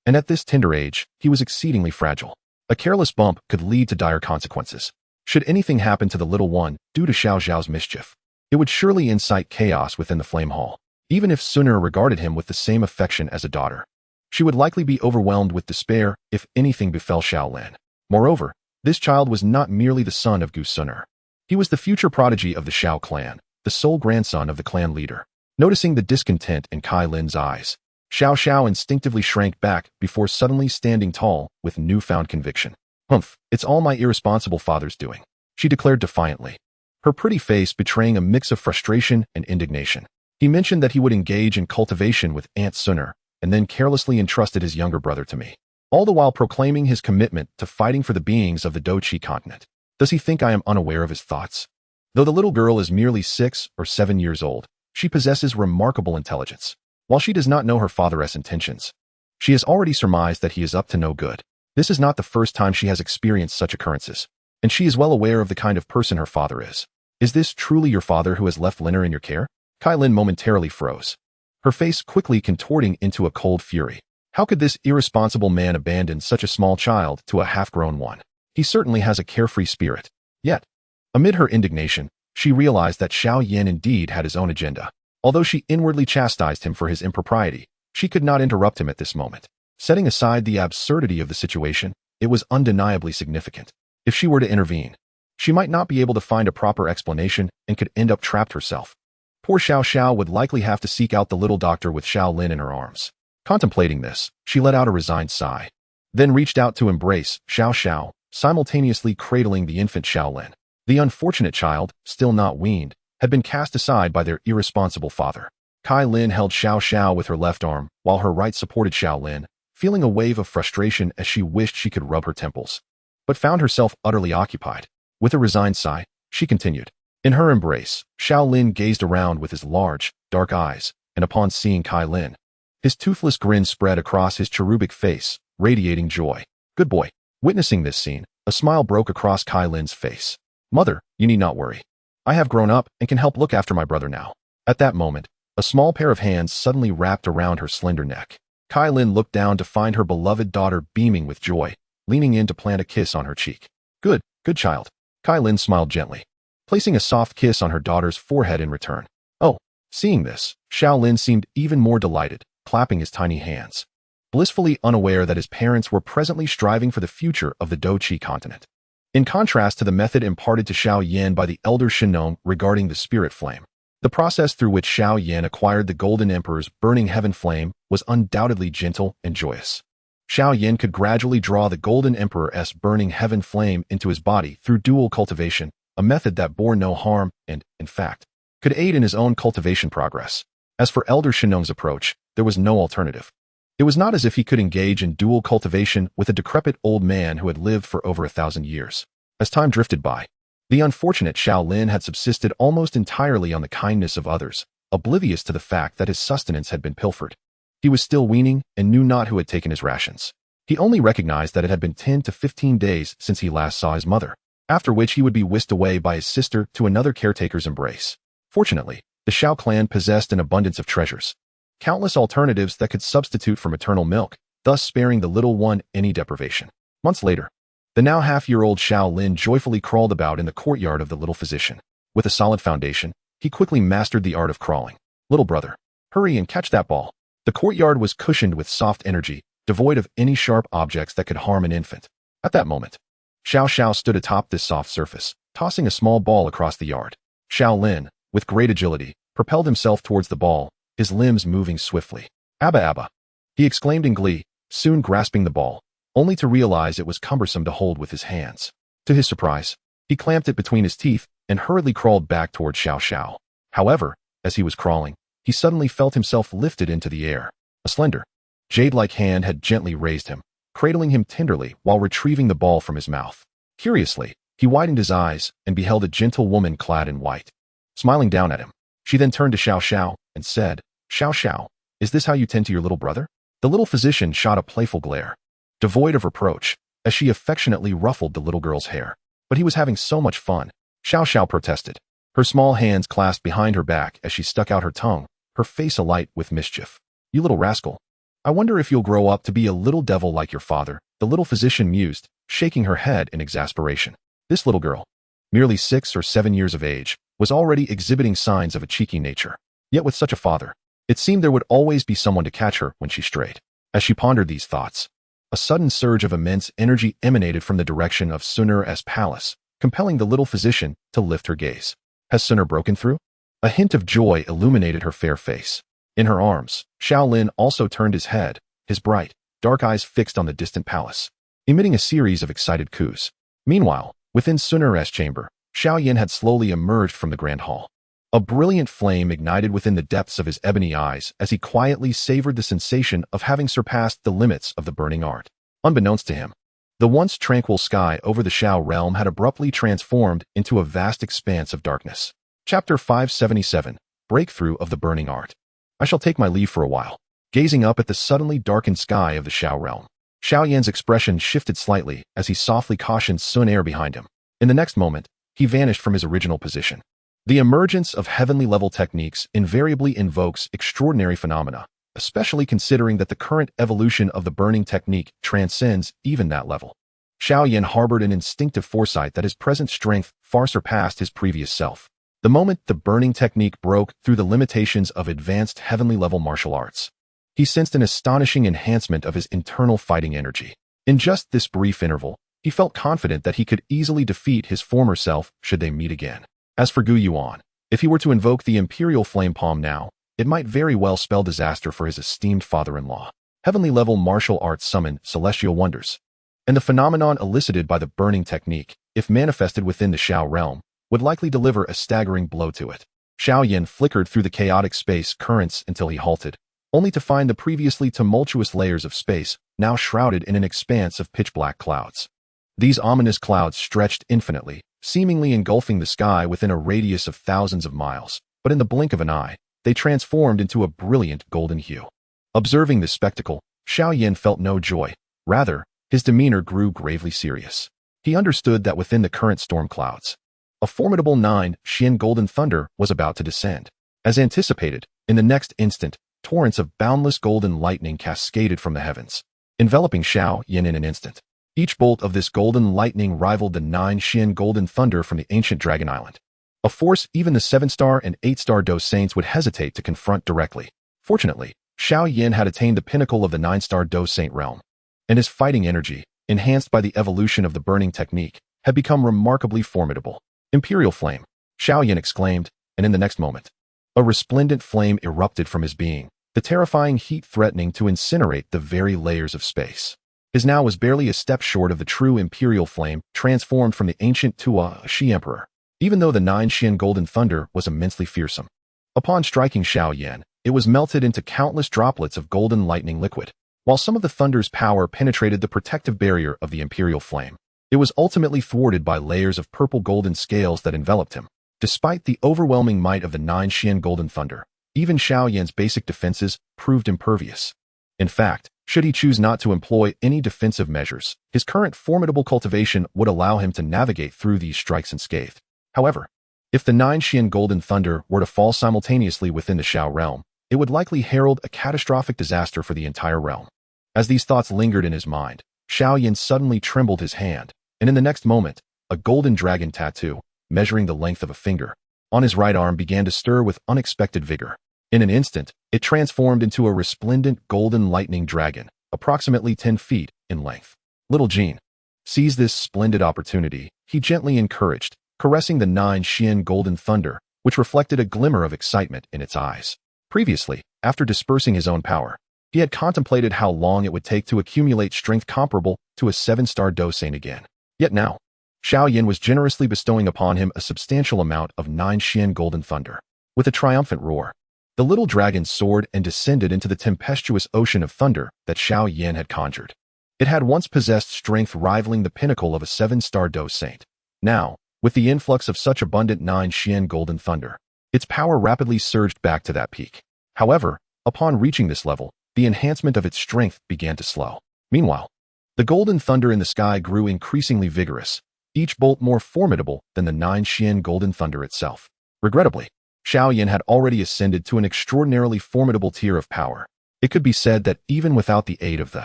And at this tender age, he was exceedingly fragile. A careless bump could lead to dire consequences. Should anything happen to the little one due to Xiao Zhao's mischief, it would surely incite chaos within the flame hall. Even if Sun'er regarded him with the same affection as a daughter, she would likely be overwhelmed with despair if anything befell Xiao Lin. Moreover, this child was not merely the son of Gu Sun'er. He was the future prodigy of the Xiao clan, the sole grandson of the clan leader. Noticing the discontent in Kai Lin's eyes, Xiao Xiao instinctively shrank back before suddenly standing tall with newfound conviction. "Humph, it's all my irresponsible father's doing," she declared defiantly, her pretty face betraying a mix of frustration and indignation. He mentioned that he would engage in cultivation with Aunt Sun'er, and then carelessly entrusted his younger brother to me, all the while proclaiming his commitment to fighting for the beings of the Dou continent. Does he think I am unaware of his thoughts? Though the little girl is merely 6 or 7 years old, she possesses remarkable intelligence. While she does not know her father's intentions, she has already surmised that he is up to no good. This is not the first time she has experienced such occurrences, and she is well aware of the kind of person her father is. Is this truly your father who has left Linner in your care? Kai Lin momentarily froze, her face quickly contorting into a cold fury. How could this irresponsible man abandon such a small child to a half-grown one? He certainly has a carefree spirit. Yet, amid her indignation, she realized that Xiao Yan indeed had his own agenda. Although she inwardly chastised him for his impropriety, she could not interrupt him at this moment. Setting aside the absurdity of the situation, it was undeniably significant. If she were to intervene, she might not be able to find a proper explanation and could end up trapped herself. Poor Xiao Xiao would likely have to seek out the little doctor with Xiao Lin in her arms. Contemplating this, she let out a resigned sigh, then reached out to embrace Xiao Xiao, simultaneously cradling the infant Xiao Lin. The unfortunate child, still not weaned, had been cast aside by their irresponsible father. Kai Lin held Xiao Xiao with her left arm, while her right supported Xiao Lin, feeling a wave of frustration as she wished she could rub her temples, but found herself utterly occupied. With a resigned sigh, she continued. In her embrace, Xiao Lin gazed around with his large, dark eyes, and upon seeing Kai Lin, his toothless grin spread across his cherubic face, radiating joy. Good boy. Witnessing this scene, a smile broke across Kai Lin's face. Mother, you need not worry. I have grown up and can help look after my brother now. At that moment, a small pair of hands suddenly wrapped around her slender neck. Kai Lin looked down to find her beloved daughter beaming with joy, leaning in to plant a kiss on her cheek. Good child. Kai Lin smiled gently, placing a soft kiss on her daughter's forehead in return. Oh, seeing this, Xiao Lin seemed even more delighted, clapping his tiny hands, blissfully unaware that his parents were presently striving for the future of the Dou continent. In contrast to the method imparted to Xiao Yan by the elder Shinon regarding the spirit flame, the process through which Xiao Yan acquired the Golden Emperor's burning heaven flame was undoubtedly gentle and joyous. Xiao Yan could gradually draw the Golden Emperor's burning heaven flame into his body through dual cultivation, a method that bore no harm and, in fact, could aid in his own cultivation progress. As for Elder Shinong's approach, there was no alternative. It was not as if he could engage in dual cultivation with a decrepit old man who had lived for over 1,000 years. As time drifted by, the unfortunate Xiao Lin had subsisted almost entirely on the kindness of others, oblivious to the fact that his sustenance had been pilfered. He was still weaning and knew not who had taken his rations. He only recognized that it had been 10 to 15 days since he last saw his mother, after which he would be whisked away by his sister to another caretaker's embrace. Fortunately, the Xiao clan possessed an abundance of treasures, countless alternatives that could substitute for maternal milk, thus sparing the little one any deprivation. Months later, the now half-year-old Xiao Lin joyfully crawled about in the courtyard of the little physician. With a solid foundation, he quickly mastered the art of crawling. Little brother, hurry and catch that ball. The courtyard was cushioned with soft energy, devoid of any sharp objects that could harm an infant. At that moment, Xiao Xiao stood atop this soft surface, tossing a small ball across the yard. Xiao Lin, with great agility, propelled himself towards the ball, his limbs moving swiftly. Abba Abba! He exclaimed in glee, soon grasping the ball, only to realize it was cumbersome to hold with his hands. To his surprise, he clamped it between his teeth and hurriedly crawled back toward Xiao Xiao. However, as he was crawling, he suddenly felt himself lifted into the air. A slender, jade-like hand had gently raised him, cradling him tenderly while retrieving the ball from his mouth. Curiously, he widened his eyes and beheld a gentle woman clad in white, smiling down at him. She then turned to Xiao Xiao and said, Xiao Xiao, is this how you tend to your little brother? The little physician shot a playful glare, devoid of reproach, as she affectionately ruffled the little girl's hair. But he was having so much fun. Xiao Xiao protested, her small hands clasped behind her back as she stuck out her tongue, her face alight with mischief. You little rascal. I wonder if you'll grow up to be a little devil like your father, the little physician mused, shaking her head in exasperation. This little girl, merely 6 or 7 years of age, was already exhibiting signs of a cheeky nature. Yet with such a father, it seemed there would always be someone to catch her when she strayed. As she pondered these thoughts, a sudden surge of immense energy emanated from the direction of Sun'er's palace, compelling the little physician to lift her gaze. Has Sun'er broken through? A hint of joy illuminated her fair face. In her arms, Xiao Yan also turned his head, his bright, dark eyes fixed on the distant palace, emitting a series of excited coos. Meanwhile, within Sun'er's chamber, Xiao Yan had slowly emerged from the grand hall. A brilliant flame ignited within the depths of his ebony eyes as he quietly savored the sensation of having surpassed the limits of the burning art. Unbeknownst to him, the once tranquil sky over the Xiao realm had abruptly transformed into a vast expanse of darkness. Chapter 577, Breakthrough of the Burning Art. I shall take my leave for a while. Gazing up at the suddenly darkened sky of the Xiao realm, Xiao Yan's expression shifted slightly as he softly cautioned Sun'er behind him. In the next moment, he vanished from his original position. The emergence of heavenly-level techniques invariably invokes extraordinary phenomena, especially considering that the current evolution of the burning technique transcends even that level. Xiao Yan harbored an instinctive foresight that his present strength far surpassed his previous self. The moment the burning technique broke through the limitations of advanced heavenly-level martial arts, he sensed an astonishing enhancement of his internal fighting energy. In just this brief interval, he felt confident that he could easily defeat his former self should they meet again. As for Gu Yuan, if he were to invoke the Imperial Flame Palm now, it might very well spell disaster for his esteemed father-in-law. Heavenly-level martial arts summon celestial wonders, and the phenomenon elicited by the burning technique, if manifested within the Xiao realm, would likely deliver a staggering blow to it. Xiao Yan flickered through the chaotic space currents until he halted, only to find the previously tumultuous layers of space now shrouded in an expanse of pitch-black clouds. These ominous clouds stretched infinitely, seemingly engulfing the sky within a radius of thousands of miles, but in the blink of an eye, they transformed into a brilliant golden hue. Observing this spectacle, Xiao Yan felt no joy. Rather, his demeanor grew gravely serious. He understood that within the current storm clouds, a formidable 9 Xian golden thunder was about to descend. As anticipated, in the next instant, torrents of boundless golden lightning cascaded from the heavens, enveloping Xiao Yan in an instant. Each bolt of this golden lightning rivaled the 9 Xian golden thunder from the ancient Dragon Island, a force even the 7-star and 8-star Dou Saints would hesitate to confront directly. Fortunately, Xiao Yan had attained the pinnacle of the 9-star Dou Saint realm, and his fighting energy, enhanced by the evolution of the burning technique, had become remarkably formidable. Imperial Flame, Xiao Yan exclaimed, and in the next moment, a resplendent flame erupted from his being, the terrifying heat threatening to incinerate the very layers of space. His now was barely a step short of the true Imperial Flame transformed from the ancient Xiao Emperor, even though the 9 Xian golden thunder was immensely fearsome. Upon striking Xiao Yan, it was melted into countless droplets of golden lightning liquid. While some of the thunder's power penetrated the protective barrier of the Imperial Flame, it was ultimately thwarted by layers of purple golden scales that enveloped him. Despite the overwhelming might of the 9 Xian golden thunder, even Xiao Yan's basic defenses proved impervious. In fact, should he choose not to employ any defensive measures, his current formidable cultivation would allow him to navigate through these strikes unscathed. However, if the 9 Xian golden thunder were to fall simultaneously within the Xiao realm, it would likely herald a catastrophic disaster for the entire realm. As these thoughts lingered in his mind, Xiao Yan suddenly trembled his hand, and in the next moment, a golden dragon tattoo, measuring the length of a finger, on his right arm began to stir with unexpected vigor. In an instant, it transformed into a resplendent golden lightning dragon, approximately 10 feet in length. Little Jean seized this splendid opportunity, he gently encouraged, caressing the 9 Xian golden thunder, which reflected a glimmer of excitement in its eyes. Previously, after dispersing his own power, he had contemplated how long it would take to accumulate strength comparable to a 7-star Dou Saint again. Yet now, Xiao Yan was generously bestowing upon him a substantial amount of 9 Xian golden thunder. With a triumphant roar, the little dragon soared and descended into the tempestuous ocean of thunder that Xiao Yan had conjured. It had once possessed strength rivaling the pinnacle of a 7-star Dou Saint. Now, with the influx of such abundant 9 Xian golden thunder, its power rapidly surged back to that peak. However, upon reaching this level, the enhancement of its strength began to slow. Meanwhile, the golden thunder in the sky grew increasingly vigorous, each bolt more formidable than the 9 Xian golden thunder itself. Regrettably, Xiao Yan had already ascended to an extraordinarily formidable tier of power. It could be said that even without the aid of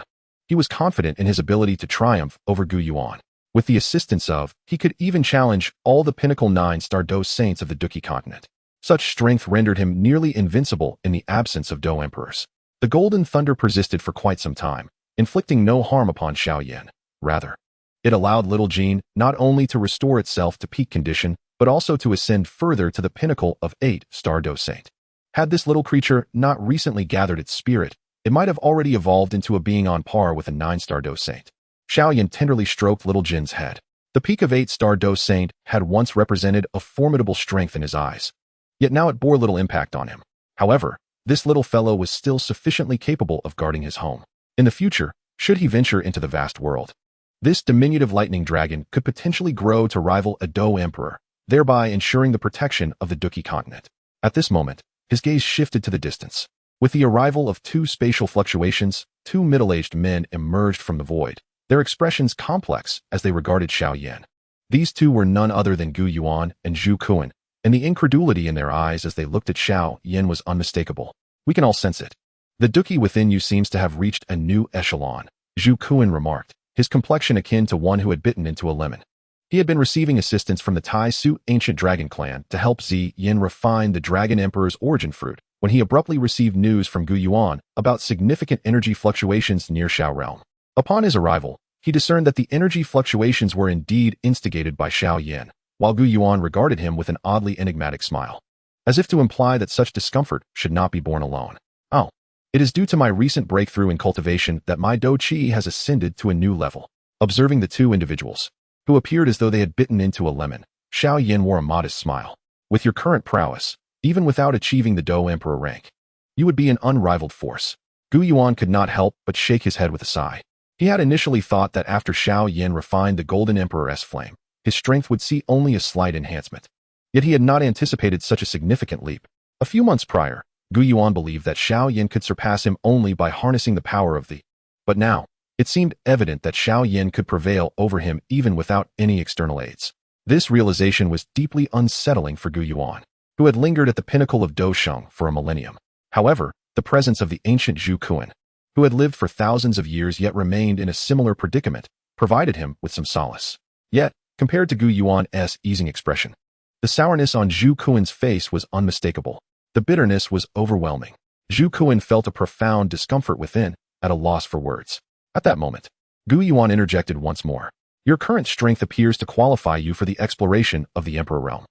he was confident in his ability to triumph over Gu Yuan. With the assistance of, he could even challenge all the pinnacle 9-star Dou saints of the Duki continent. Such strength rendered him nearly invincible in the absence of Dou Emperors. The Golden Thunder persisted for quite some time, inflicting no harm upon Xiao Yan. Rather, it allowed Little Jean not only to restore itself to peak condition, but also to ascend further to the pinnacle of 8-star Dou Saint. Had this little creature not recently gathered its spirit, it might have already evolved into a being on par with a 9-star Dou Saint. Xiao Yan tenderly stroked Little Jin's head. The peak of 8-star Dou Saint had once represented a formidable strength in his eyes. Yet now it bore little impact on him. However, this little fellow was still sufficiently capable of guarding his home. In the future, should he venture into the vast world, this diminutive lightning dragon could potentially grow to rival a Dou Emperor, thereby ensuring the protection of the Duki continent. At this moment, his gaze shifted to the distance. With the arrival of 2 spatial fluctuations, 2 middle-aged men emerged from the void, their expressions complex as they regarded Xiao Yan. These 2 were none other than Gu Yuan and Zhu Kuan, and the incredulity in their eyes as they looked at Xiao Yan was unmistakable. We can all sense it. The Duki within you seems to have reached a new echelon, Zhu Kuan remarked, his complexion akin to one who had bitten into a lemon. He had been receiving assistance from the Tai Su ancient dragon clan to help Zi Yin refine the Dragon Emperor's origin fruit when he abruptly received news from Gu Yuan about significant energy fluctuations near Xiao realm. Upon his arrival, he discerned that the energy fluctuations were indeed instigated by Xiao Yan, while Gu Yuan regarded him with an oddly enigmatic smile, as if to imply that such discomfort should not be borne alone. Oh, it is due to my recent breakthrough in cultivation that my Dou Qi has ascended to a new level. Observing the 2 individuals, who appeared as though they had bitten into a lemon, Xiao Yan wore a modest smile. With your current prowess, even without achieving the Dou Emperor rank, you would be an unrivaled force. Gu Yuan could not help but shake his head with a sigh. He had initially thought that after Xiao Yan refined the Golden Emperor's flame, his strength would see only a slight enhancement. Yet he had not anticipated such a significant leap. A few months prior, Gu Yuan believed that Xiao Yan could surpass him only by harnessing the power of the. But now, it seemed evident that Xiao Yan could prevail over him even without any external aids. This realization was deeply unsettling for Gu Yuan, who had lingered at the pinnacle of Dousheng for a millennium. However, the presence of the ancient Zhu Kuan, who had lived for thousands of years yet remained in a similar predicament, provided him with some solace. Yet, compared to Gu Yuan's easing expression, the sourness on Zhu Kuan's face was unmistakable. The bitterness was overwhelming. Zhu Kuan felt a profound discomfort within, at a loss for words. At that moment, Gu Yuan interjected once more. Your current strength appears to qualify you for the exploration of the Emperor realm.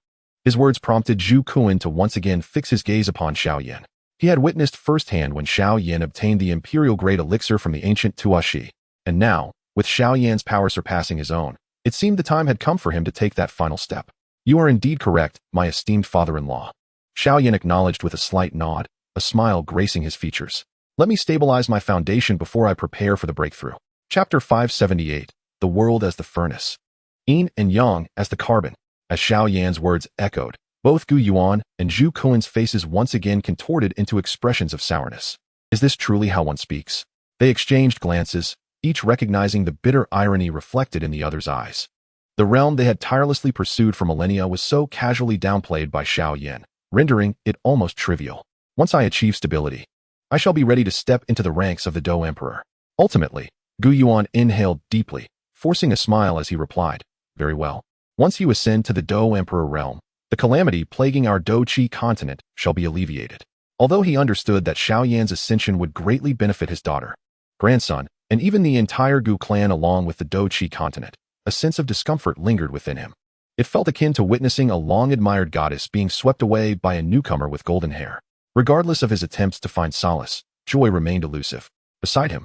His words prompted Zhu Kuan to once again fix his gaze upon Xiao Yan. He had witnessed firsthand when Xiao Yan obtained the imperial-grade elixir from the ancient Tuashi, and now, with Xiao Yan's power surpassing his own, it seemed the time had come for him to take that final step. You are indeed correct, my esteemed father-in-law. Xiao Yan acknowledged with a slight nod, a smile gracing his features. Let me stabilize my foundation before I prepare for the breakthrough. Chapter 578, The World as the Furnace. Yin and Yang as the carbon. As Xiao Yan's words echoed, both Gu Yuan and Zhu Kuan's faces once again contorted into expressions of sourness. Is this truly how one speaks? They exchanged glances, each recognizing the bitter irony reflected in the other's eyes. The realm they had tirelessly pursued for millennia was so casually downplayed by Xiao Yan, rendering it almost trivial. Once I achieve stability, I shall be ready to step into the ranks of the Dou Emperor. Ultimately, Gu Yuan inhaled deeply, forcing a smile as he replied, very well. Once you ascend to the Dou Emperor realm, the calamity plaguing our Dou Qi continent shall be alleviated. Although he understood that Xiao Yan's ascension would greatly benefit his daughter, grandson, and even the entire Gu clan along with the Dou Qi continent, a sense of discomfort lingered within him. It felt akin to witnessing a long-admired goddess being swept away by a newcomer with golden hair. Regardless of his attempts to find solace, joy remained elusive. Beside him,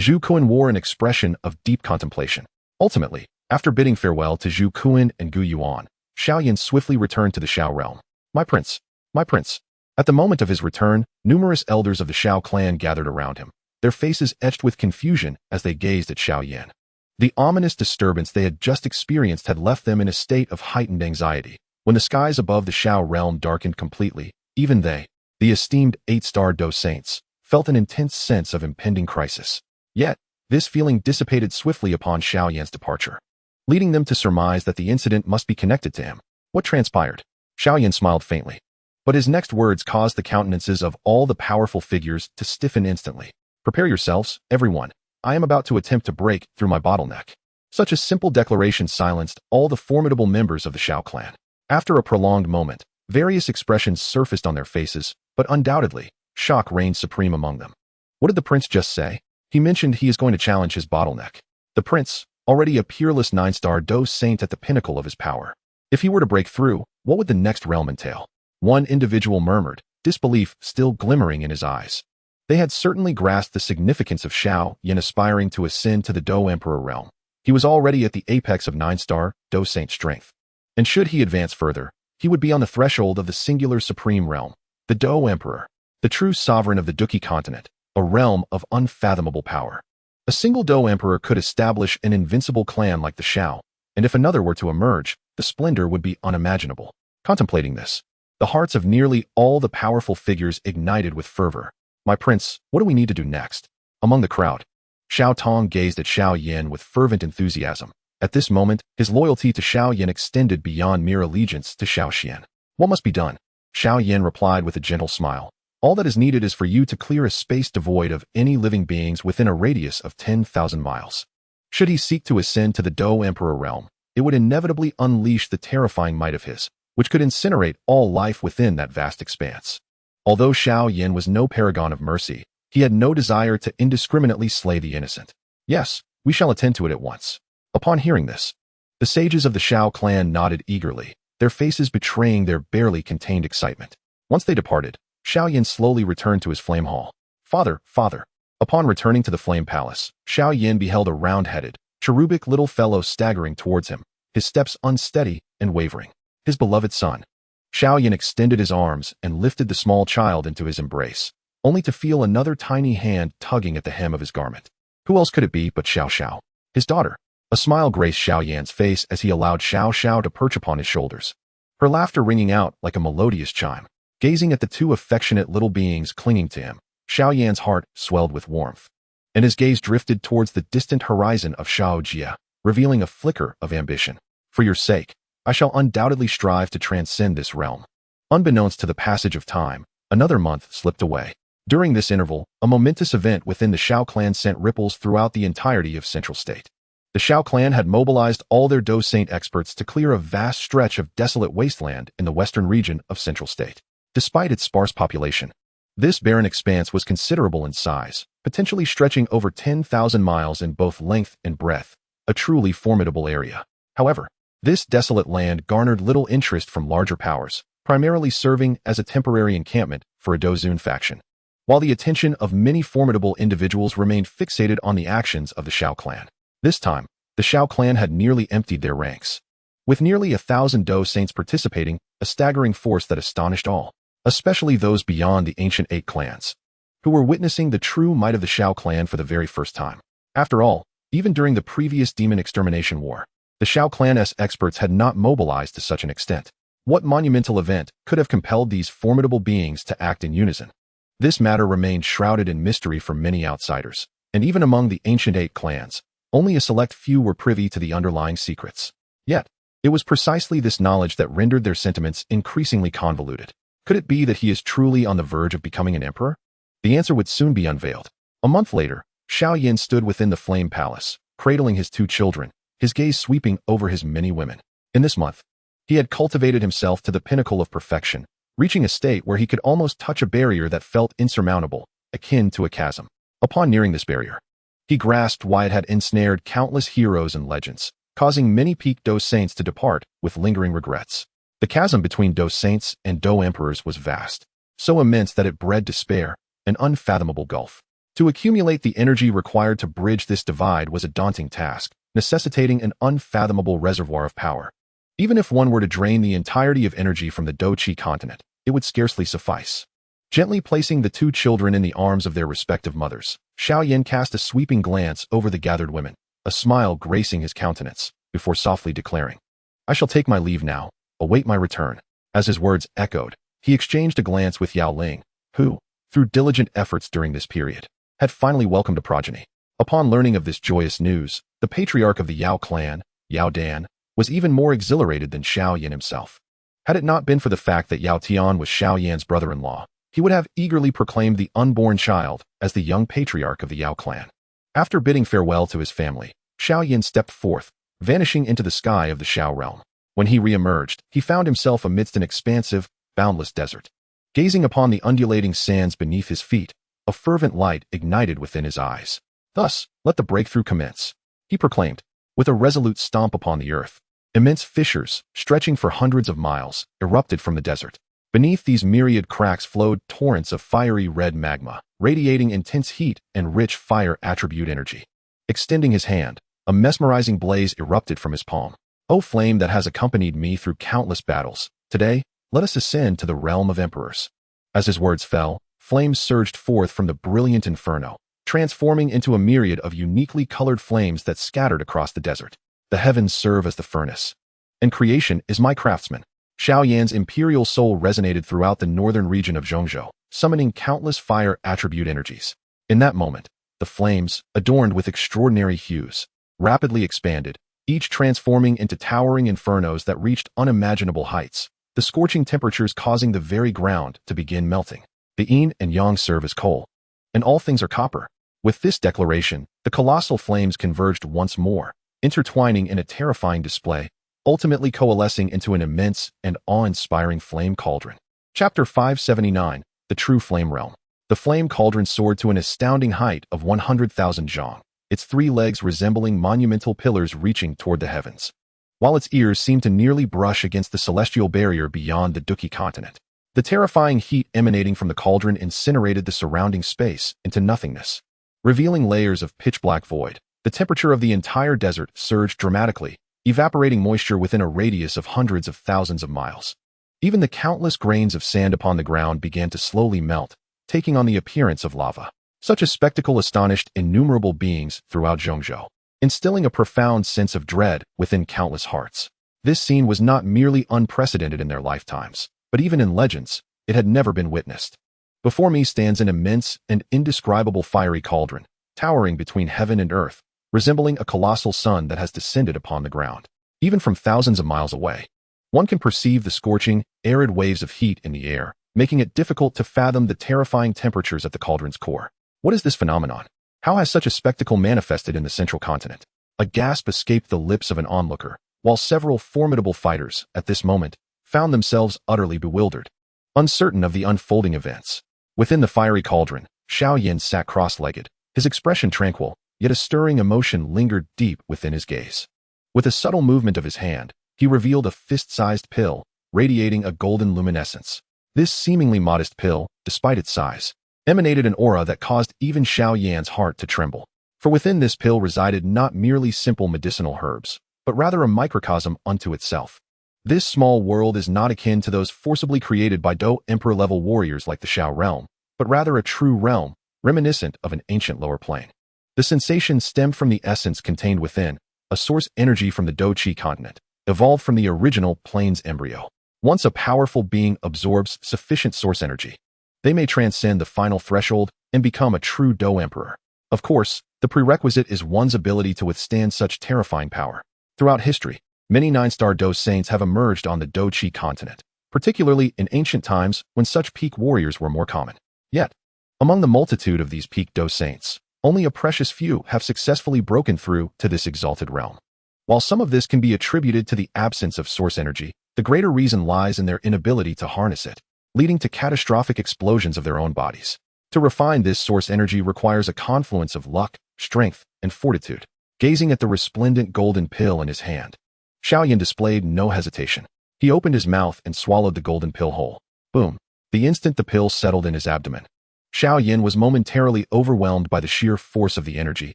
Zhu Kuan wore an expression of deep contemplation. Ultimately, after bidding farewell to Zhu Kuan and Gu Yuan, Xiao Yan swiftly returned to the Xiao realm. My prince, my prince. At the moment of his return, numerous elders of the Xiao clan gathered around him, their faces etched with confusion as they gazed at Xiao Yan. The ominous disturbance they had just experienced had left them in a state of heightened anxiety. When the skies above the Xiao realm darkened completely, even they, the esteemed 8-star Dou Saints, felt an intense sense of impending crisis. Yet, this feeling dissipated swiftly upon Xiao Yan's departure, leading them to surmise that the incident must be connected to him. What transpired? Xiao Yan smiled faintly, but his next words caused the countenances of all the powerful figures to stiffen instantly. Prepare yourselves, everyone. I am about to attempt to break through my bottleneck. Such a simple declaration silenced all the formidable members of the Xiao clan. After a prolonged moment, various expressions surfaced on their faces, but undoubtedly, shock reigned supreme among them. What did the prince just say? He mentioned he is going to challenge his bottleneck. The prince, already a peerless 9-star Dou Saint at the pinnacle of his power. If he were to break through, what would the next realm entail? One individual murmured, disbelief still glimmering in his eyes. They had certainly grasped the significance of Xiao Yan aspiring to ascend to the Dou Emperor realm. He was already at the apex of 9-star Dou Saint strength. And should he advance further, he would be on the threshold of the singular supreme realm, the Dou Emperor, the true sovereign of the Duki continent, a realm of unfathomable power. A single Dou Emperor could establish an invincible clan like the Xiao, and if another were to emerge, the splendor would be unimaginable. Contemplating this, the hearts of nearly all the powerful figures ignited with fervor. My prince, what do we need to do next? Among the crowd, Xiao Tong gazed at Xiao Yan with fervent enthusiasm. At this moment, his loyalty to Xiao Yan extended beyond mere allegiance to Xiao Xian. What must be done? Xiao Yan replied with a gentle smile. All that is needed is for you to clear a space devoid of any living beings within a radius of 10,000 miles. Should he seek to ascend to the Dou Emperor realm, it would inevitably unleash the terrifying might of his, which could incinerate all life within that vast expanse. Although Xiao Yan was no paragon of mercy, he had no desire to indiscriminately slay the innocent. Yes, we shall attend to it at once. Upon hearing this, the sages of the Xiao clan nodded eagerly, their faces betraying their barely contained excitement. Once they departed, Xiao Yan slowly returned to his flame hall. Father, father. Upon returning to the flame palace, Xiao Yan beheld a round-headed, cherubic little fellow staggering towards him, his steps unsteady and wavering. His beloved son. Xiao Yan extended his arms and lifted the small child into his embrace, only to feel another tiny hand tugging at the hem of his garment. Who else could it be but Xiao Xiao, his daughter? A smile graced Xiao Yan's face as he allowed Xiao Xiao to perch upon his shoulders, her laughter ringing out like a melodious chime. Gazing at the two affectionate little beings clinging to him, Xiao Yan's heart swelled with warmth, and his gaze drifted towards the distant horizon of Shaojia, revealing a flicker of ambition. For your sake, I shall undoubtedly strive to transcend this realm. Unbeknownst to the passage of time, another month slipped away. During this interval, a momentous event within the Xiao clan sent ripples throughout the entirety of Central State. The Xiao clan had mobilized all their Dou Saint experts to clear a vast stretch of desolate wasteland in the western region of Central State. Despite its sparse population, this barren expanse was considerable in size, potentially stretching over 10,000 miles in both length and breadth, a truly formidable area. However, this desolate land garnered little interest from larger powers, primarily serving as a temporary encampment for a Douzun faction, while the attention of many formidable individuals remained fixated on the actions of the Xiao clan. This time, the Xiao clan had nearly emptied their ranks, with nearly 1,000 Dou Saints participating, a staggering force that astonished all, especially those beyond the ancient 8 clans, who were witnessing the true might of the Xiao clan for the very first time. After all, even during the previous demon extermination war, the Xiao clan's experts had not mobilized to such an extent. What monumental event could have compelled these formidable beings to act in unison? This matter remained shrouded in mystery for many outsiders, and even among the ancient 8 clans, only a select few were privy to the underlying secrets. Yet, it was precisely this knowledge that rendered their sentiments increasingly convoluted. Could it be that he is truly on the verge of becoming an emperor? The answer would soon be unveiled. A month later, Xiao Yan stood within the flame palace, cradling his 2 children, his gaze sweeping over his many women. In this month, he had cultivated himself to the pinnacle of perfection, reaching a state where he could almost touch a barrier that felt insurmountable, akin to a chasm. Upon nearing this barrier, he grasped why it had ensnared countless heroes and legends, causing many peak Dou Saints to depart with lingering regrets. The chasm between Dou Saints and Dou Emperors was vast, so immense that it bred despair, an unfathomable gulf. To accumulate the energy required to bridge this divide was a daunting task, necessitating an unfathomable reservoir of power. Even if one were to drain the entirety of energy from the Douqi continent, it would scarcely suffice. Gently placing the 2 children in the arms of their respective mothers, Xiao Yan cast a sweeping glance over the gathered women, a smile gracing his countenance, before softly declaring, "I shall take my leave now. Await my return." As his words echoed, he exchanged a glance with Yao Ling, who, through diligent efforts during this period, had finally welcomed a progeny. Upon learning of this joyous news, the patriarch of the Yao clan, Yao Dan, was even more exhilarated than Xiao Yan himself. Had it not been for the fact that Yao Tian was Xiao Yan's brother-in-law, he would have eagerly proclaimed the unborn child as the young patriarch of the Yao clan. After bidding farewell to his family, Xiao Yan stepped forth, vanishing into the sky of the Xiao realm. When he re-emerged, he found himself amidst an expansive, boundless desert. Gazing upon the undulating sands beneath his feet, a fervent light ignited within his eyes. Thus, let the breakthrough commence, he proclaimed, with a resolute stomp upon the earth. Immense fissures, stretching for hundreds of miles, erupted from the desert. Beneath these myriad cracks flowed torrents of fiery red magma, radiating intense heat and rich fire attribute energy. Extending his hand, a mesmerizing blaze erupted from his palm. O flame that has accompanied me through countless battles, today, let us ascend to the realm of emperors. As his words fell, flames surged forth from the brilliant inferno, transforming into a myriad of uniquely colored flames that scattered across the desert. The heavens serve as the furnace, and creation is my craftsman. Xiao Yan's imperial soul resonated throughout the northern region of Zhongzhou, summoning countless fire attribute energies. In that moment, the flames, adorned with extraordinary hues, rapidly expanded, each transforming into towering infernos that reached unimaginable heights, the scorching temperatures causing the very ground to begin melting. The yin and yang serve as coal, and all things are copper. With this declaration, the colossal flames converged once more, intertwining in a terrifying display, ultimately coalescing into an immense and awe-inspiring flame cauldron. Chapter 579, The True Flame Realm. The flame cauldron soared to an astounding height of 100,000 zhang, its 3 legs resembling monumental pillars reaching toward the heavens, while its ears seemed to nearly brush against the celestial barrier beyond the Duki continent. The terrifying heat emanating from the cauldron incinerated the surrounding space into nothingness, revealing layers of pitch-black void. The temperature of the entire desert surged dramatically, evaporating moisture within a radius of hundreds of thousands of miles. Even the countless grains of sand upon the ground began to slowly melt, taking on the appearance of lava. Such a spectacle astonished innumerable beings throughout Zhongzhou, instilling a profound sense of dread within countless hearts. This scene was not merely unprecedented in their lifetimes, but even in legends, it had never been witnessed. Before me stands an immense and indescribable fiery cauldron, towering between heaven and earth, resembling a colossal sun that has descended upon the ground. Even from thousands of miles away, one can perceive the scorching, arid waves of heat in the air, making it difficult to fathom the terrifying temperatures at the cauldron's core. What is this phenomenon? How has such a spectacle manifested in the central continent? A gasp escaped the lips of an onlooker, while several formidable fighters, at this moment, found themselves utterly bewildered, uncertain of the unfolding events. Within the fiery cauldron, Xiao Yan sat cross-legged, his expression tranquil, yet a stirring emotion lingered deep within his gaze. With a subtle movement of his hand, he revealed a fist-sized pill, radiating a golden luminescence. This seemingly modest pill, despite its size, emanated an aura that caused even Xiao Yan's heart to tremble. For within this pill resided not merely simple medicinal herbs, but rather a microcosm unto itself. This small world is not akin to those forcibly created by Dou Emperor level warriors like the Xiao realm, but rather a true realm, reminiscent of an ancient lower plane. The sensation stemmed from the essence contained within, a source energy from the Dou Qi continent, evolved from the original plane's embryo. Once a powerful being absorbs sufficient source energy, they may transcend the final threshold and become a true Dou Emperor. Of course, the prerequisite is one's ability to withstand such terrifying power. Throughout history, many 9-star Dou saints have emerged on the Dou Qi continent, particularly in ancient times when such peak warriors were more common. Yet, among the multitude of these peak Dou saints, only a precious few have successfully broken through to this exalted realm. While some of this can be attributed to the absence of source energy, the greater reason lies in their inability to harness it, leading to catastrophic explosions of their own bodies. To refine this source energy requires a confluence of luck, strength, and fortitude. Gazing at the resplendent golden pill in his hand, Xiao Yan displayed no hesitation. He opened his mouth and swallowed the golden pill whole. Boom! The instant the pill settled in his abdomen, Xiao Yan was momentarily overwhelmed by the sheer force of the energy,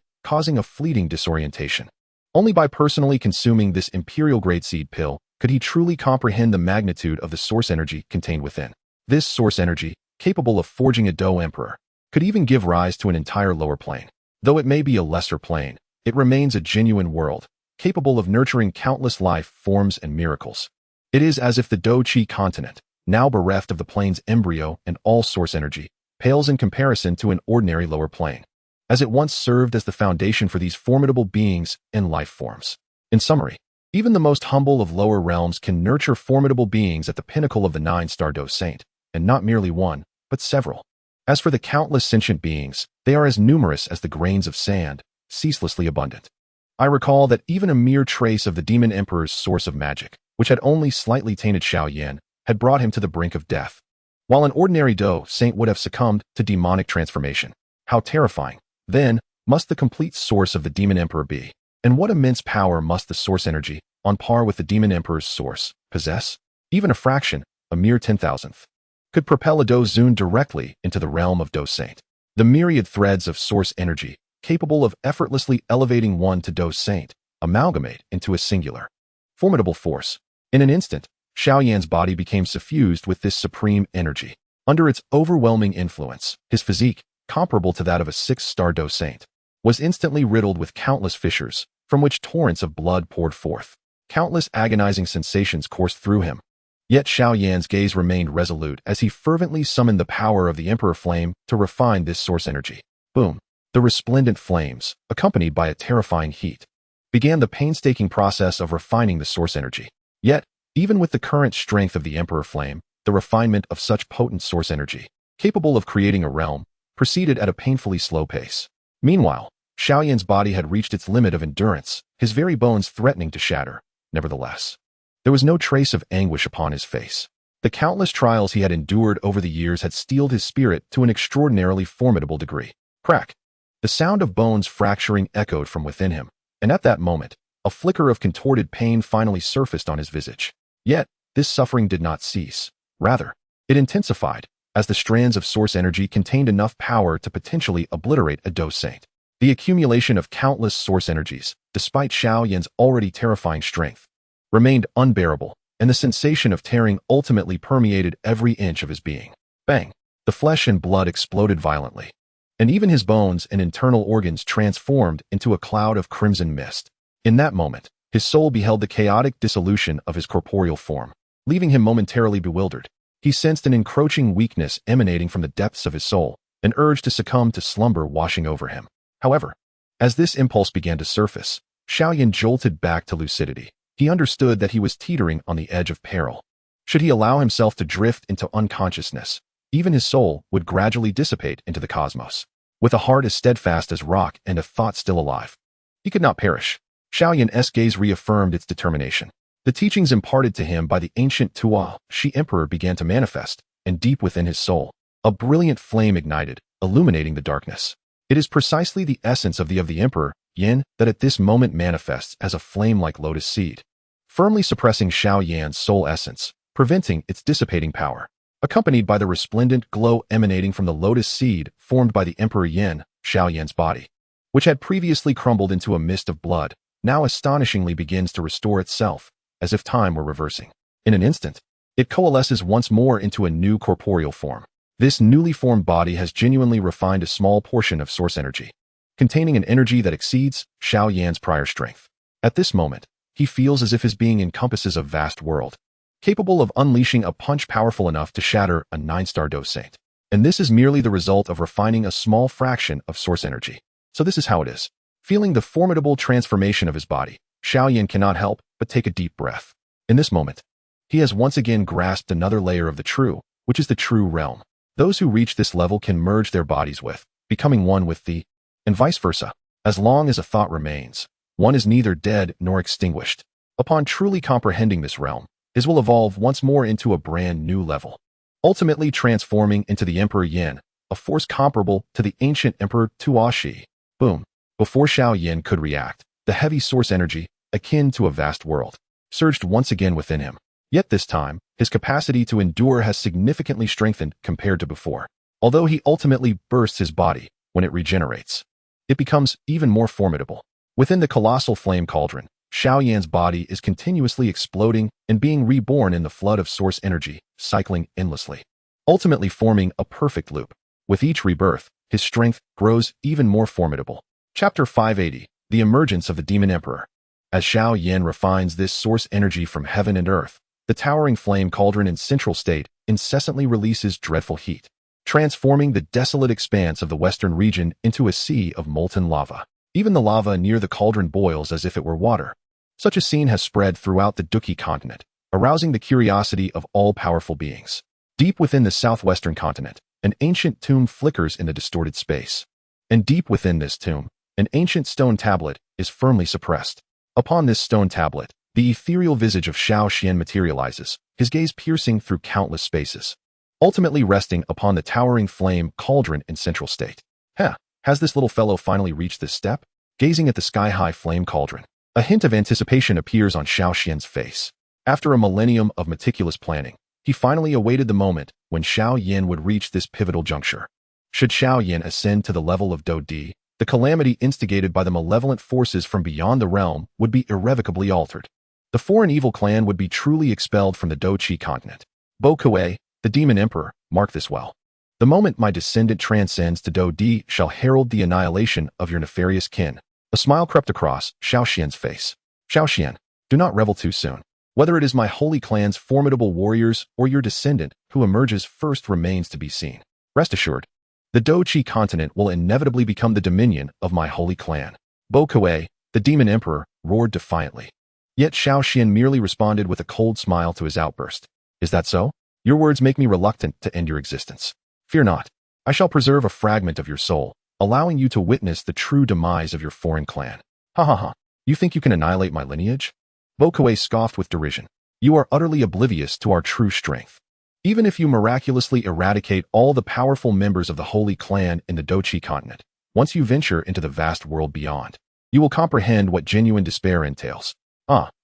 causing a fleeting disorientation. Only by personally consuming this imperial-grade seed pill could he truly comprehend the magnitude of the source energy contained within. This source energy, capable of forging a Dou Emperor, could even give rise to an entire lower plane. Though it may be a lesser plane, it remains a genuine world, capable of nurturing countless life forms and miracles. It is as if the Dou Qi continent, now bereft of the plane's embryo and all source energy, pales in comparison to an ordinary lower plane, as it once served as the foundation for these formidable beings and life forms. In summary, even the most humble of lower realms can nurture formidable beings at the pinnacle of the 9-star Dou Saint, and not merely one, but several. As for the countless sentient beings, they are as numerous as the grains of sand, ceaselessly abundant. I recall that even a mere trace of the Demon Emperor's source of magic, which had only slightly tainted Xiao Yan, had brought him to the brink of death. While an ordinary Dou Saint would have succumbed to demonic transformation, how terrifying, then, must the complete source of the Demon Emperor be? And what immense power must the source energy, on par with the Demon Emperor's source, possess? Even a fraction, a mere 10,000th, could propel a Dou Zun directly into the realm of Dou Saint. The myriad threads of source energy, capable of effortlessly elevating one to Dou Saint, amalgamate into a singular, formidable force. In an instant, Xiao Yan's body became suffused with this supreme energy. Under its overwhelming influence, his physique, comparable to that of a 6-star Dou Saint, was instantly riddled with countless fissures, from which torrents of blood poured forth. Countless agonizing sensations coursed through him. Yet Xiao Yan's gaze remained resolute as he fervently summoned the power of the Emperor Flame to refine this source energy. Boom! The resplendent flames, accompanied by a terrifying heat, began the painstaking process of refining the source energy. Yet, even with the current strength of the Emperor Flame, the refinement of such potent source energy, capable of creating a realm, proceeded at a painfully slow pace. Meanwhile, Xiao Yan's body had reached its limit of endurance, his very bones threatening to shatter. Nevertheless, there was no trace of anguish upon his face. The countless trials he had endured over the years had steeled his spirit to an extraordinarily formidable degree. Crack! The sound of bones fracturing echoed from within him, and at that moment, a flicker of contorted pain finally surfaced on his visage. Yet, this suffering did not cease. Rather, it intensified, as the strands of source energy contained enough power to potentially obliterate a Dou Saint. The accumulation of countless source energies, despite Xiao Yan's already terrifying strength, remained unbearable, and the sensation of tearing ultimately permeated every inch of his being. Bang! The flesh and blood exploded violently, and even his bones and internal organs transformed into a cloud of crimson mist. In that moment, his soul beheld the chaotic dissolution of his corporeal form, leaving him momentarily bewildered. He sensed an encroaching weakness emanating from the depths of his soul, an urge to succumb to slumber washing over him. However, as this impulse began to surface, Xiao Yan jolted back to lucidity. He understood that he was teetering on the edge of peril. Should he allow himself to drift into unconsciousness, even his soul would gradually dissipate into the cosmos. With a heart as steadfast as rock and a thought still alive, he could not perish. Xiao Yan's gaze reaffirmed its determination. The teachings imparted to him by the ancient Dou Emperor began to manifest, and deep within his soul, a brilliant flame ignited, illuminating the darkness. It is precisely the essence of the Emperor, Yin, that at this moment manifests as a flame-like lotus seed, firmly suppressing Xiao Yan's soul essence, preventing its dissipating power. Accompanied by the resplendent glow emanating from the lotus seed formed by the Emperor Yin, Xiao Yan's body, which had previously crumbled into a mist of blood, now astonishingly begins to restore itself, as if time were reversing. In an instant, it coalesces once more into a new corporeal form. This newly formed body has genuinely refined a small portion of source energy, containing an energy that exceeds Xiao Yan's prior strength. At this moment, he feels as if his being encompasses a vast world, capable of unleashing a punch powerful enough to shatter a 9-star Dou Saint. And this is merely the result of refining a small fraction of source energy. So this is how it is. Feeling the formidable transformation of his body, Xiao Yan cannot help but take a deep breath. In this moment, he has once again grasped another layer of the true, which is the true realm. Those who reach this level can merge their bodies with, becoming one with the, and vice versa. As long as a thought remains, one is neither dead nor extinguished. Upon truly comprehending this realm, his will evolve once more into a brand new level, ultimately transforming into the Emperor Yin, a force comparable to the ancient Emperor Tuashi. Boom. Before Xiao Yan could react, the heavy source energy, akin to a vast world, surged once again within him. Yet this time, his capacity to endure has significantly strengthened compared to before. Although he ultimately bursts his body, when it regenerates, it becomes even more formidable. Within the colossal flame cauldron, Xiao Yan's body is continuously exploding and being reborn in the flood of source energy, cycling endlessly, ultimately forming a perfect loop. With each rebirth, his strength grows even more formidable. Chapter 580, The Emergence of the Demon Emperor. As Xiao Yan refines this source energy from heaven and earth, the towering flame cauldron in central state incessantly releases dreadful heat, transforming the desolate expanse of the western region into a sea of molten lava. Even the lava near the cauldron boils as if it were water. Such a scene has spread throughout the Duki continent, arousing the curiosity of all powerful beings. Deep within the southwestern continent, an ancient tomb flickers in the distorted space. And deep within this tomb, An ancient stone tablet is firmly suppressed. Upon this stone tablet, the ethereal visage of Xiao Yan materializes, his gaze piercing through countless spaces, ultimately resting upon the towering flame cauldron in central state. Has this little fellow finally reached this step? Gazing at the sky-high flame cauldron, a hint of anticipation appears on Xiao Yan's face. After a millennium of meticulous planning, he finally awaited the moment when Xiao Yan would reach this pivotal juncture. Should Xiao Yan ascend to the level of Dou, the calamity instigated by the malevolent forces from beyond the realm would be irrevocably altered. The foreign evil clan would be truly expelled from the Dou continent. Bo Kuei, the Demon Emperor, mark this well. The moment my descendant transcends to Dou shall herald the annihilation of your nefarious kin. A smile crept across Xiao Yan's face. Xiao Yan, do not revel too soon. Whether it is my holy clan's formidable warriors or your descendant who emerges first remains to be seen. Rest assured, the Dou continent will inevitably become the dominion of my holy clan. Bo Kuei, the Demon Emperor, roared defiantly. Yet Xiao Yan merely responded with a cold smile to his outburst. Is that so? Your words make me reluctant to end your existence. Fear not. I shall preserve a fragment of your soul, allowing you to witness the true demise of your foreign clan. Ha ha ha. You think you can annihilate my lineage? Bo Kuei scoffed with derision. You are utterly oblivious to our true strength. Even if you miraculously eradicate all the powerful members of the Holy Clan in the Dou continent, once you venture into the vast world beyond, you will comprehend what genuine despair entails.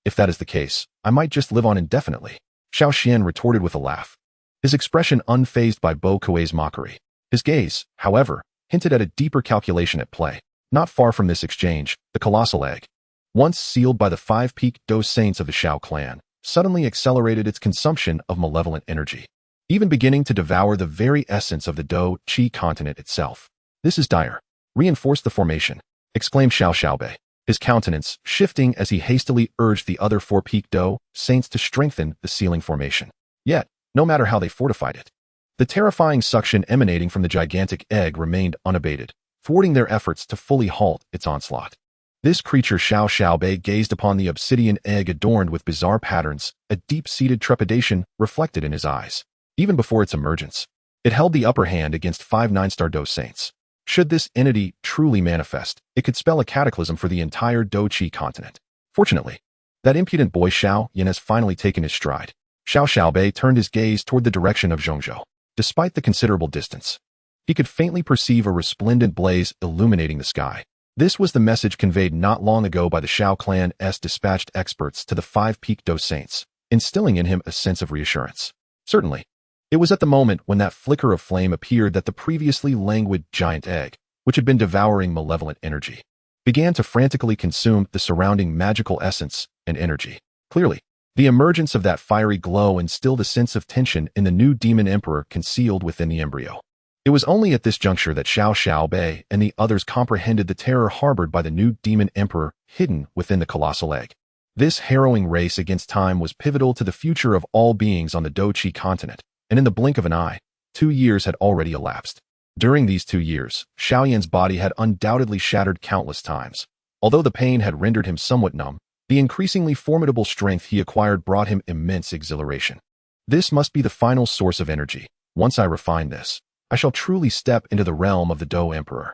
If that is the case, I might just live on indefinitely. Xiao Yan retorted with a laugh, his expression unfazed by Bo Kuei's mockery. His gaze, however, hinted at a deeper calculation at play. Not far from this exchange, the colossal egg, once sealed by the 5-peaked Dou saints of the Xiao clan, suddenly accelerated its consumption of malevolent energy, even beginning to devour the very essence of the Dou continent itself. This is dire. Reinforce the formation, exclaimed Xiao, his countenance shifting as he hastily urged the other 4-peaked Dou saints to strengthen the sealing formation. Yet, no matter how they fortified it, the terrifying suction emanating from the gigantic egg remained unabated, thwarting their efforts to fully halt its onslaught. This creature Xiao gazed upon the obsidian egg adorned with bizarre patterns, a deep-seated trepidation reflected in his eyes. Even before its emergence, it held the upper hand against 5 9-star Dou saints. Should this entity truly manifest, it could spell a cataclysm for the entire Dou continent. Fortunately, that impudent boy Xiao Yan has finally taken his stride. Xiao turned his gaze toward the direction of Zhongzhou. Despite the considerable distance, he could faintly perceive a resplendent blaze illuminating the sky. This was the message conveyed not long ago by the Xiao clan's dispatched experts to the 5-peaked Dou saints, instilling in him a sense of reassurance. Certainly, it was at the moment when that flicker of flame appeared that the previously languid giant egg, which had been devouring malevolent energy, began to frantically consume the surrounding magical essence and energy. Clearly, the emergence of that fiery glow instilled a sense of tension in the new Demon Emperor concealed within the embryo. It was only at this juncture that Xiao and the others comprehended the terror harbored by the new Demon Emperor hidden within the colossal egg. This harrowing race against time was pivotal to the future of all beings on the Dou continent, and in the blink of an eye, 2 years had already elapsed. During these 2 years, Xiao Yan's body had undoubtedly shattered countless times. Although the pain had rendered him somewhat numb, the increasingly formidable strength he acquired brought him immense exhilaration. This must be the final source of energy. Once I refine this, I shall truly step into the realm of the Dou Emperor.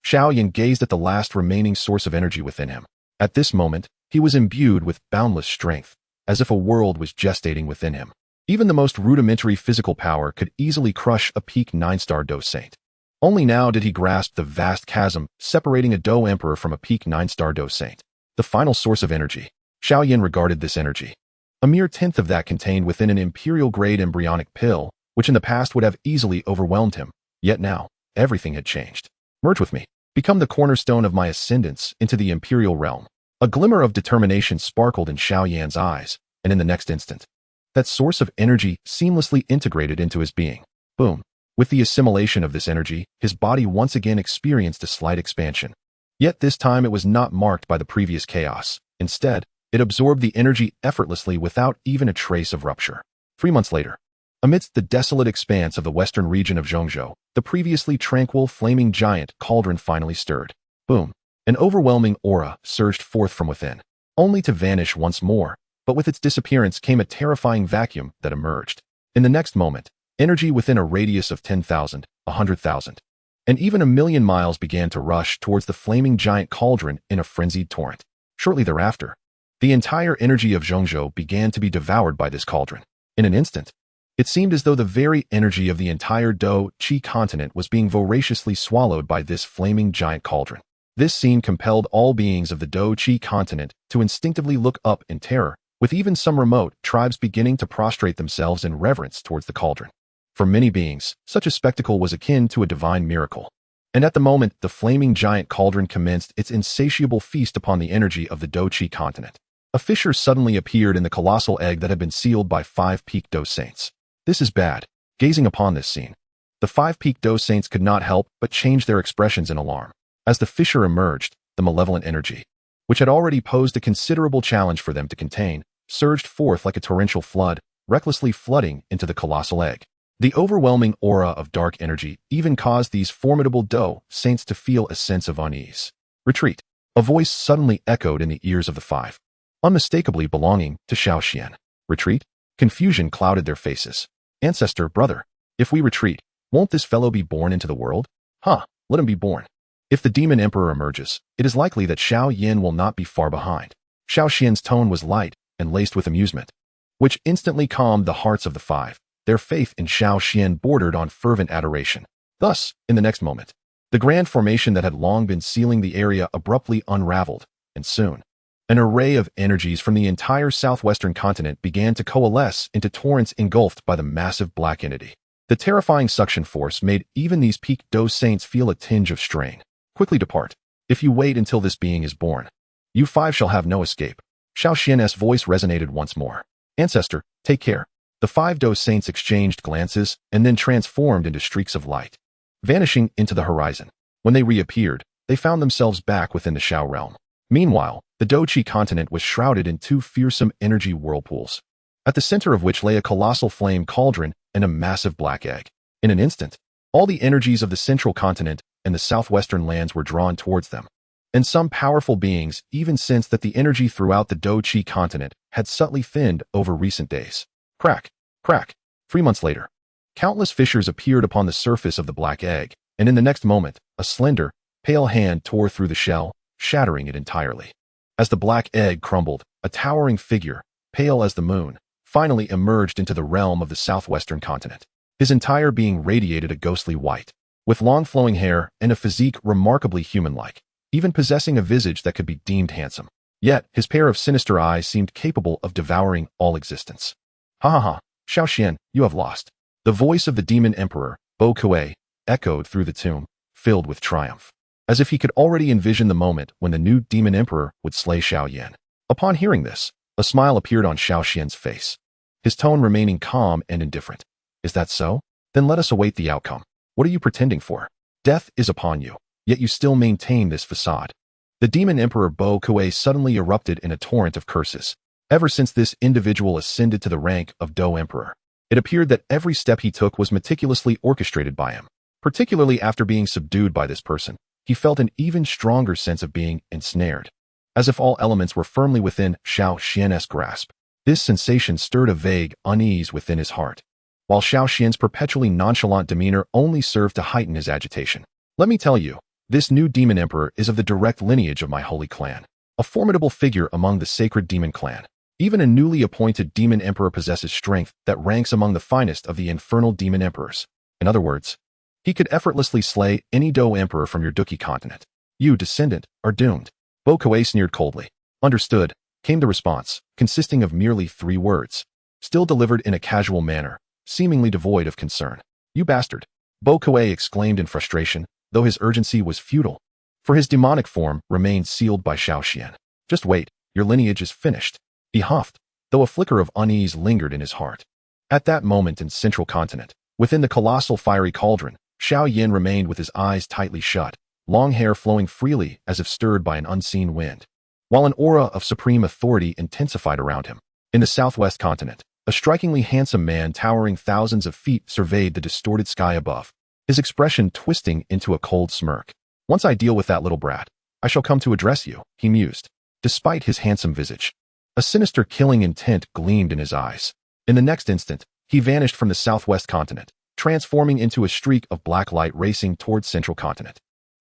Xiao Yan gazed at the last remaining source of energy within him. At this moment, he was imbued with boundless strength, as if a world was gestating within him. Even the most rudimentary physical power could easily crush a peak 9-star Dou saint. Only now did he grasp the vast chasm separating a Dou Emperor from a peak 9-star Dou saint. The final source of energy. Xiao Yan regarded this energy, a mere tenth of that contained within an imperial-grade embryonic pill, which in the past would have easily overwhelmed him. Yet now, everything had changed. Merge with me. Become the cornerstone of my ascendance into the imperial realm. A glimmer of determination sparkled in Xiao Yan's eyes, and in the next instant, that source of energy seamlessly integrated into his being. Boom. With the assimilation of this energy, his body once again experienced a slight expansion. Yet this time it was not marked by the previous chaos. Instead, it absorbed the energy effortlessly without even a trace of rupture. 3 months later, amidst the desolate expanse of the western region of Zhongzhou, the previously tranquil flaming giant cauldron finally stirred. Boom. An overwhelming aura surged forth from within, only to vanish once more, but with its disappearance came a terrifying vacuum that emerged. In the next moment, energy within a radius of 10,000, 100,000, and even 1,000,000 miles began to rush towards the flaming giant cauldron in a frenzied torrent. Shortly thereafter, the entire energy of Zhongzhou began to be devoured by this cauldron. In an instant, it seemed as though the very energy of the entire Dou Qi continent was being voraciously swallowed by this flaming giant cauldron. This scene compelled all beings of the Dou Qi continent to instinctively look up in terror, with even some remote tribes beginning to prostrate themselves in reverence towards the cauldron. For many beings, such a spectacle was akin to a divine miracle. And at the moment the flaming giant cauldron commenced its insatiable feast upon the energy of the Dou Qi continent, a fissure suddenly appeared in the colossal egg that had been sealed by 5 peak Dou saints. This is bad. Gazing upon this scene, the 5 peak Dou saints could not help but change their expressions in alarm. As the fissure emerged, the malevolent energy, which had already posed a considerable challenge for them to contain, surged forth like a torrential flood, recklessly flooding into the colossal egg. The overwhelming aura of dark energy even caused these formidable Dou saints to feel a sense of unease. Retreat. A voice suddenly echoed in the ears of the 5, unmistakably belonging to Xiao Yan. Retreat? Confusion clouded their faces. Ancestor, brother, if we retreat, won't this fellow be born into the world? Let him be born. If the Demon Emperor emerges, it is likely that Xiao Yan will not be far behind. Xiao Xian's tone was light and laced with amusement, which instantly calmed the hearts of the 5. Their faith in Xiao Xian bordered on fervent adoration. Thus, in the next moment, the grand formation that had long been sealing the area abruptly unraveled, and soon, an array of energies from the entire southwestern continent began to coalesce into torrents engulfed by the massive black entity. The terrifying suction force made even these peak Dou saints feel a tinge of strain. Quickly depart. If you wait until this being is born, you 5 shall have no escape. Xiao Xian's voice resonated once more. Ancestor, take care. The 5 Dou saints exchanged glances and then transformed into streaks of light, vanishing into the horizon. When they reappeared, they found themselves back within the Xiao realm. Meanwhile, the Dou Qi continent was shrouded in 2 fearsome energy whirlpools, at the center of which lay a colossal flame cauldron and a massive black egg. In an instant, all the energies of the central continent and the southwestern lands were drawn towards them, and some powerful beings even sensed that the energy throughout the Dou Qi continent had subtly thinned over recent days. Crack, crack. 3 months later, countless fissures appeared upon the surface of the black egg, and in the next moment, a slender, pale hand tore through the shell, shattering it entirely. As the black egg crumbled, a towering figure, pale as the moon, finally emerged into the realm of the southwestern continent. His entire being radiated a ghostly white, with long flowing hair and a physique remarkably human-like, even possessing a visage that could be deemed handsome. Yet, his pair of sinister eyes seemed capable of devouring all existence. Ha ha ha, Xiao Xian, you have lost. The voice of the Demon Emperor, Bo Kuei, echoed through the tomb, filled with triumph, as if he could already envision the moment when the new Demon Emperor would slay Xiao Yan. Upon hearing this, a smile appeared on Xiao Xian's face, his tone remaining calm and indifferent. Is that so? Then let us await the outcome. What are you pretending for? Death is upon you, yet you still maintain this facade. The Demon Emperor Bo Kuei suddenly erupted in a torrent of curses. Ever since this individual ascended to the rank of Dou Emperor, it appeared that every step he took was meticulously orchestrated by him. Particularly after being subdued by this person, he felt an even stronger sense of being ensnared, as if all elements were firmly within Xiao Xian's grasp. This sensation stirred a vague unease within his heart, while Xiao Xian's perpetually nonchalant demeanor only served to heighten his agitation. Let me tell you, this new Demon Emperor is of the direct lineage of my holy clan, a formidable figure among the sacred demon clan. Even a newly appointed Demon Emperor possesses strength that ranks among the finest of the infernal Demon Emperors. In other words, he could effortlessly slay any Dou Emperor from your Duki continent. You, descendant, are doomed. Bo Kuei sneered coldly. Understood, came the response, consisting of merely 3 words, still delivered in a casual manner, seemingly devoid of concern. You bastard! Bo Kuei exclaimed in frustration, though his urgency was futile, for his demonic form remained sealed by Xiao Xian. Just wait, your lineage is finished. He huffed, though a flicker of unease lingered in his heart. At that moment in central continent, within the colossal fiery cauldron, Xiao Yan remained with his eyes tightly shut, long hair flowing freely as if stirred by an unseen wind, while an aura of supreme authority intensified around him. In the southwest continent, a strikingly handsome man towering thousands of feet surveyed the distorted sky above, his expression twisting into a cold smirk. Once I deal with that little brat, I shall come to address you, he mused. Despite his handsome visage, a sinister killing intent gleamed in his eyes. In the next instant, he vanished from the southwest continent, transforming into a streak of black light racing towards Central Continent.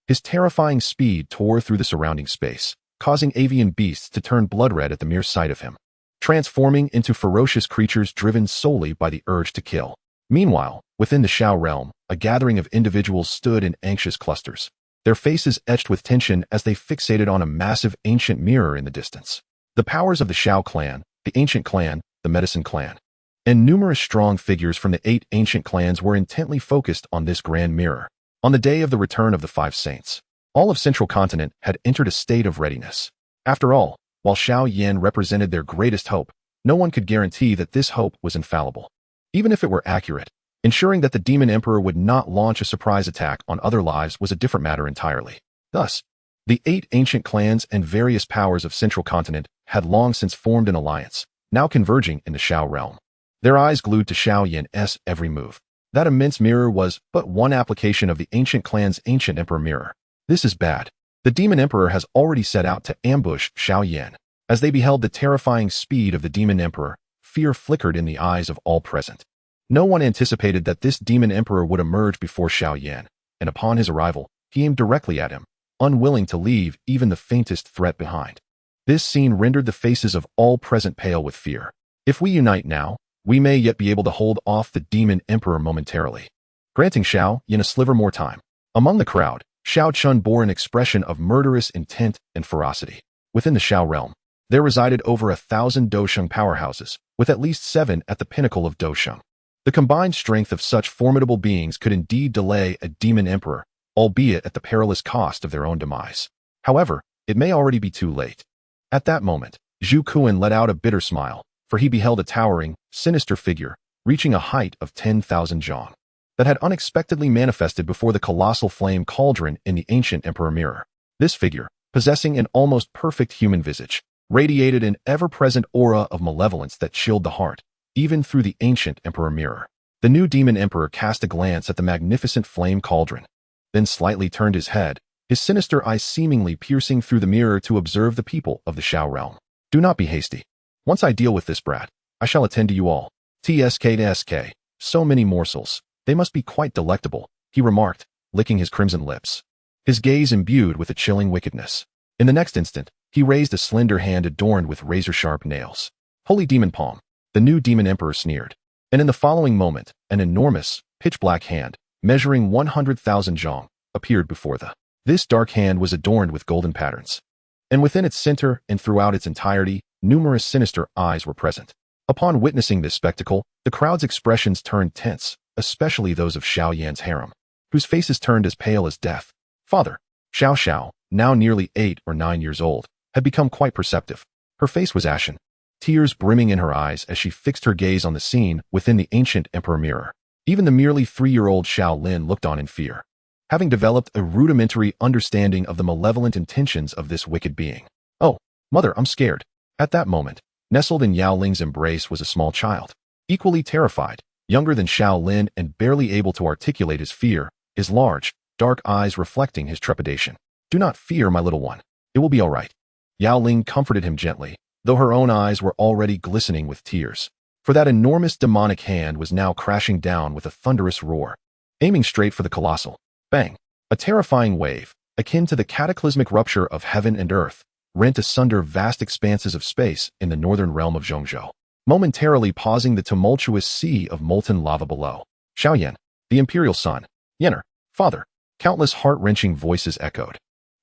His terrifying speed tore through the surrounding space, causing avian beasts to turn blood red at the mere sight of him, transforming into ferocious creatures driven solely by the urge to kill. Meanwhile, within the Xiao realm, a gathering of individuals stood in anxious clusters, their faces etched with tension as they fixated on a massive ancient mirror in the distance. The powers of the Xiao clan, the ancient clan, the medicine clan, and numerous strong figures from the 8 ancient clans were intently focused on this grand mirror. On the day of the return of the 5 saints, all of Central Continent had entered a state of readiness. After all, while Xiao Yan represented their greatest hope, no one could guarantee that this hope was infallible. Even if it were accurate, ensuring that the Demon Emperor would not launch a surprise attack on other lives was a different matter entirely. Thus, the 8 ancient clans and various powers of Central Continent had long since formed an alliance, now converging in the Xiao realm. Their eyes glued to Xiao Yan's every move. That immense mirror was but one application of the ancient clan's ancient emperor mirror. This is bad. The Demon Emperor has already set out to ambush Xiao Yan. As they beheld the terrifying speed of the Demon Emperor, fear flickered in the eyes of all present. No one anticipated that this Demon Emperor would emerge before Xiao Yan, and upon his arrival, he aimed directly at him, unwilling to leave even the faintest threat behind. This scene rendered the faces of all present pale with fear. If we unite now, we may yet be able to hold off the Demon Emperor momentarily. Granting Xiao Yan a sliver more time. Among the crowd, Xiao Chun bore an expression of murderous intent and ferocity. Within the Xiao realm, there resided over 1,000 Dousheng powerhouses, with at least 7 at the pinnacle of Dousheng. The combined strength of such formidable beings could indeed delay a Demon Emperor, albeit at the perilous cost of their own demise. However, it may already be too late. At that moment, Zhu Kuan let out a bitter smile, for he beheld a towering, sinister figure, reaching a height of 10,000 zhang, that had unexpectedly manifested before the colossal flame cauldron in the ancient emperor mirror. This figure, possessing an almost perfect human visage, radiated an ever-present aura of malevolence that chilled the heart, even through the ancient emperor mirror. The new demon emperor cast a glance at the magnificent flame cauldron, then slightly turned his head, his sinister eyes seemingly piercing through the mirror to observe the people of the Xiao realm. Do not be hasty. Once I deal with this brat, I shall attend to you all. TSK. So many morsels. They must be quite delectable, he remarked, licking his crimson lips, his gaze imbued with a chilling wickedness. In the next instant, he raised a slender hand adorned with razor-sharp nails. Holy demon palm, the new demon emperor sneered. And in the following moment, an enormous, pitch-black hand, measuring 100,000 zhang, appeared before the. This dark hand was adorned with golden patterns. And within its center and throughout its entirety, numerous sinister eyes were present. Upon witnessing this spectacle, the crowd's expressions turned tense, especially those of Xiao Yan's harem, whose faces turned as pale as death. Father, Xiao, now nearly 8 or 9 years old, had become quite perceptive. Her face was ashen, tears brimming in her eyes as she fixed her gaze on the scene within the ancient emperor mirror. Even the merely 3-year-old Xiao Lin looked on in fear, having developed a rudimentary understanding of the malevolent intentions of this wicked being. Oh, mother, I'm scared. At that moment, nestled in Yao Ling's embrace was a small child, equally terrified, younger than Xiao Lin and barely able to articulate his fear, his large, dark eyes reflecting his trepidation. Do not fear, my little one. It will be all right. Yao Ling comforted him gently, though her own eyes were already glistening with tears. For that enormous demonic hand was now crashing down with a thunderous roar, aiming straight for the colossal. Bang! A terrifying wave, akin to the cataclysmic rupture of heaven and earth, rent asunder vast expanses of space in the northern realm of Zhongzhou, momentarily pausing the tumultuous sea of molten lava below. Xiao Yan, the imperial son, Yener, father, countless heart-wrenching voices echoed,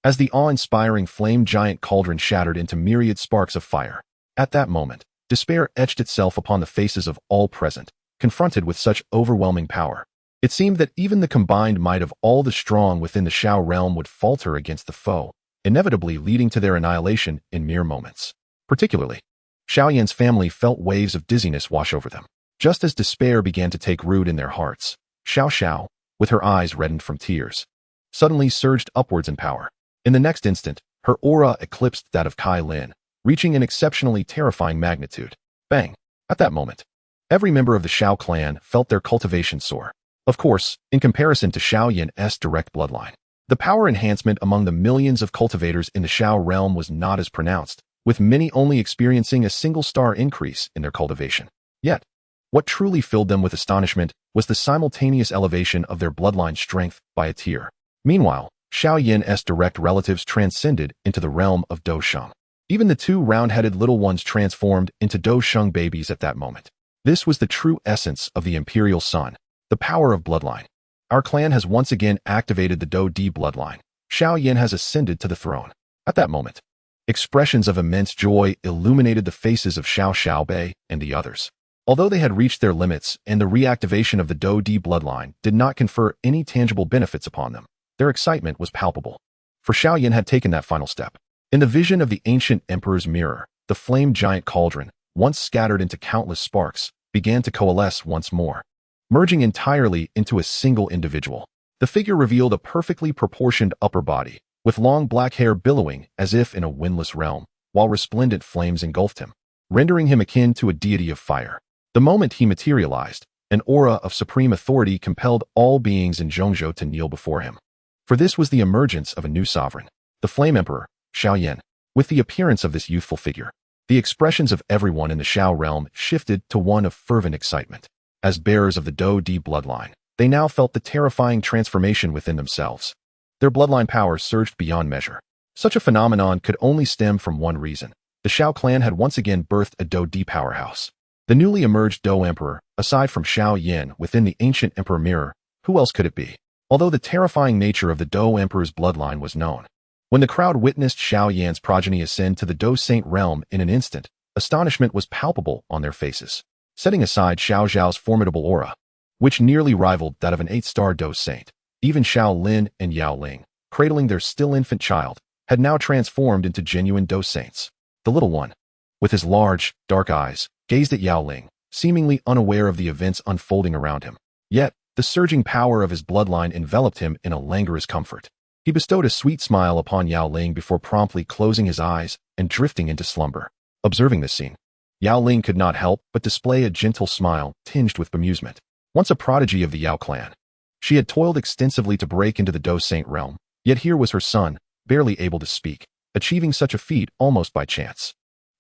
as the awe-inspiring flame-giant cauldron shattered into myriad sparks of fire. At that moment, despair etched itself upon the faces of all present, confronted with such overwhelming power. It seemed that even the combined might of all the strong within the Xiao realm would falter against the foe, inevitably leading to their annihilation in mere moments. Particularly, Xiao Yan's family felt waves of dizziness wash over them. Just as despair began to take root in their hearts, Xiao, with her eyes reddened from tears, suddenly surged upwards in power. In the next instant, her aura eclipsed that of Kai Lin, reaching an exceptionally terrifying magnitude. Bang! At that moment, every member of the Xiao clan felt their cultivation soar. Of course, in comparison to Xiao Yan's direct bloodline, the power enhancement among the millions of cultivators in the Xiao realm was not as pronounced, with many only experiencing a single star increase in their cultivation. Yet, What truly filled them with astonishment was the simultaneous elevation of their bloodline strength by a tier. Meanwhile, Xiao Yan's direct relatives transcended into the realm of Dou Sheng. Even the two round-headed little ones transformed into Dou Sheng babies at that moment. This was the true essence of the Imperial Sun, the power of bloodline. Our clan has once again activated the Dou Di bloodline. Xiao Yan has ascended to the throne. At that moment, expressions of immense joy illuminated the faces of Xiao Xiaobei and the others. Although they had reached their limits and the reactivation of the Dou Di bloodline did not confer any tangible benefits upon them, their excitement was palpable. For Xiao Yan had taken that final step. In the vision of the ancient emperor's mirror, the flame giant cauldron, once scattered into countless sparks, began to coalesce once more, merging entirely into a single individual. The figure revealed a perfectly proportioned upper body, with long black hair billowing as if in a windless realm, while resplendent flames engulfed him, rendering him akin to a deity of fire. The moment he materialized, an aura of supreme authority compelled all beings in Zhongzhou to kneel before him. For this was the emergence of a new sovereign, the Flame Emperor, Xiao Yan. With the appearance of this youthful figure, the expressions of everyone in the Xiao realm shifted to one of fervent excitement. As bearers of the Dou Di bloodline, they now felt the terrifying transformation within themselves. Their bloodline powers surged beyond measure. Such a phenomenon could only stem from one reason. The Xiao clan had once again birthed a Dou Di powerhouse. The newly emerged Dou Emperor, aside from Xiao Yan within the ancient Emperor mirror, who else could it be? Although the terrifying nature of the Dou Emperor's bloodline was known, when the crowd witnessed Xiao Yan's progeny ascend to the Dou Saint realm in an instant, astonishment was palpable on their faces. Setting aside Xiao Zhao's formidable aura, which nearly rivaled that of an 8-star Dou Saint, even Xiao Lin and Yao Ling, cradling their still infant child, had now transformed into genuine Dou Saints. The little one, with his large, dark eyes, gazed at Yao Ling, seemingly unaware of the events unfolding around him. Yet, the surging power of his bloodline enveloped him in a languorous comfort. He bestowed a sweet smile upon Yao Ling before promptly closing his eyes and drifting into slumber. Observing this scene, Yao Ling could not help but display a gentle smile tinged with bemusement. Once a prodigy of the Yao clan, she had toiled extensively to break into the Dou Saint realm, yet here was her son, barely able to speak, achieving such a feat almost by chance.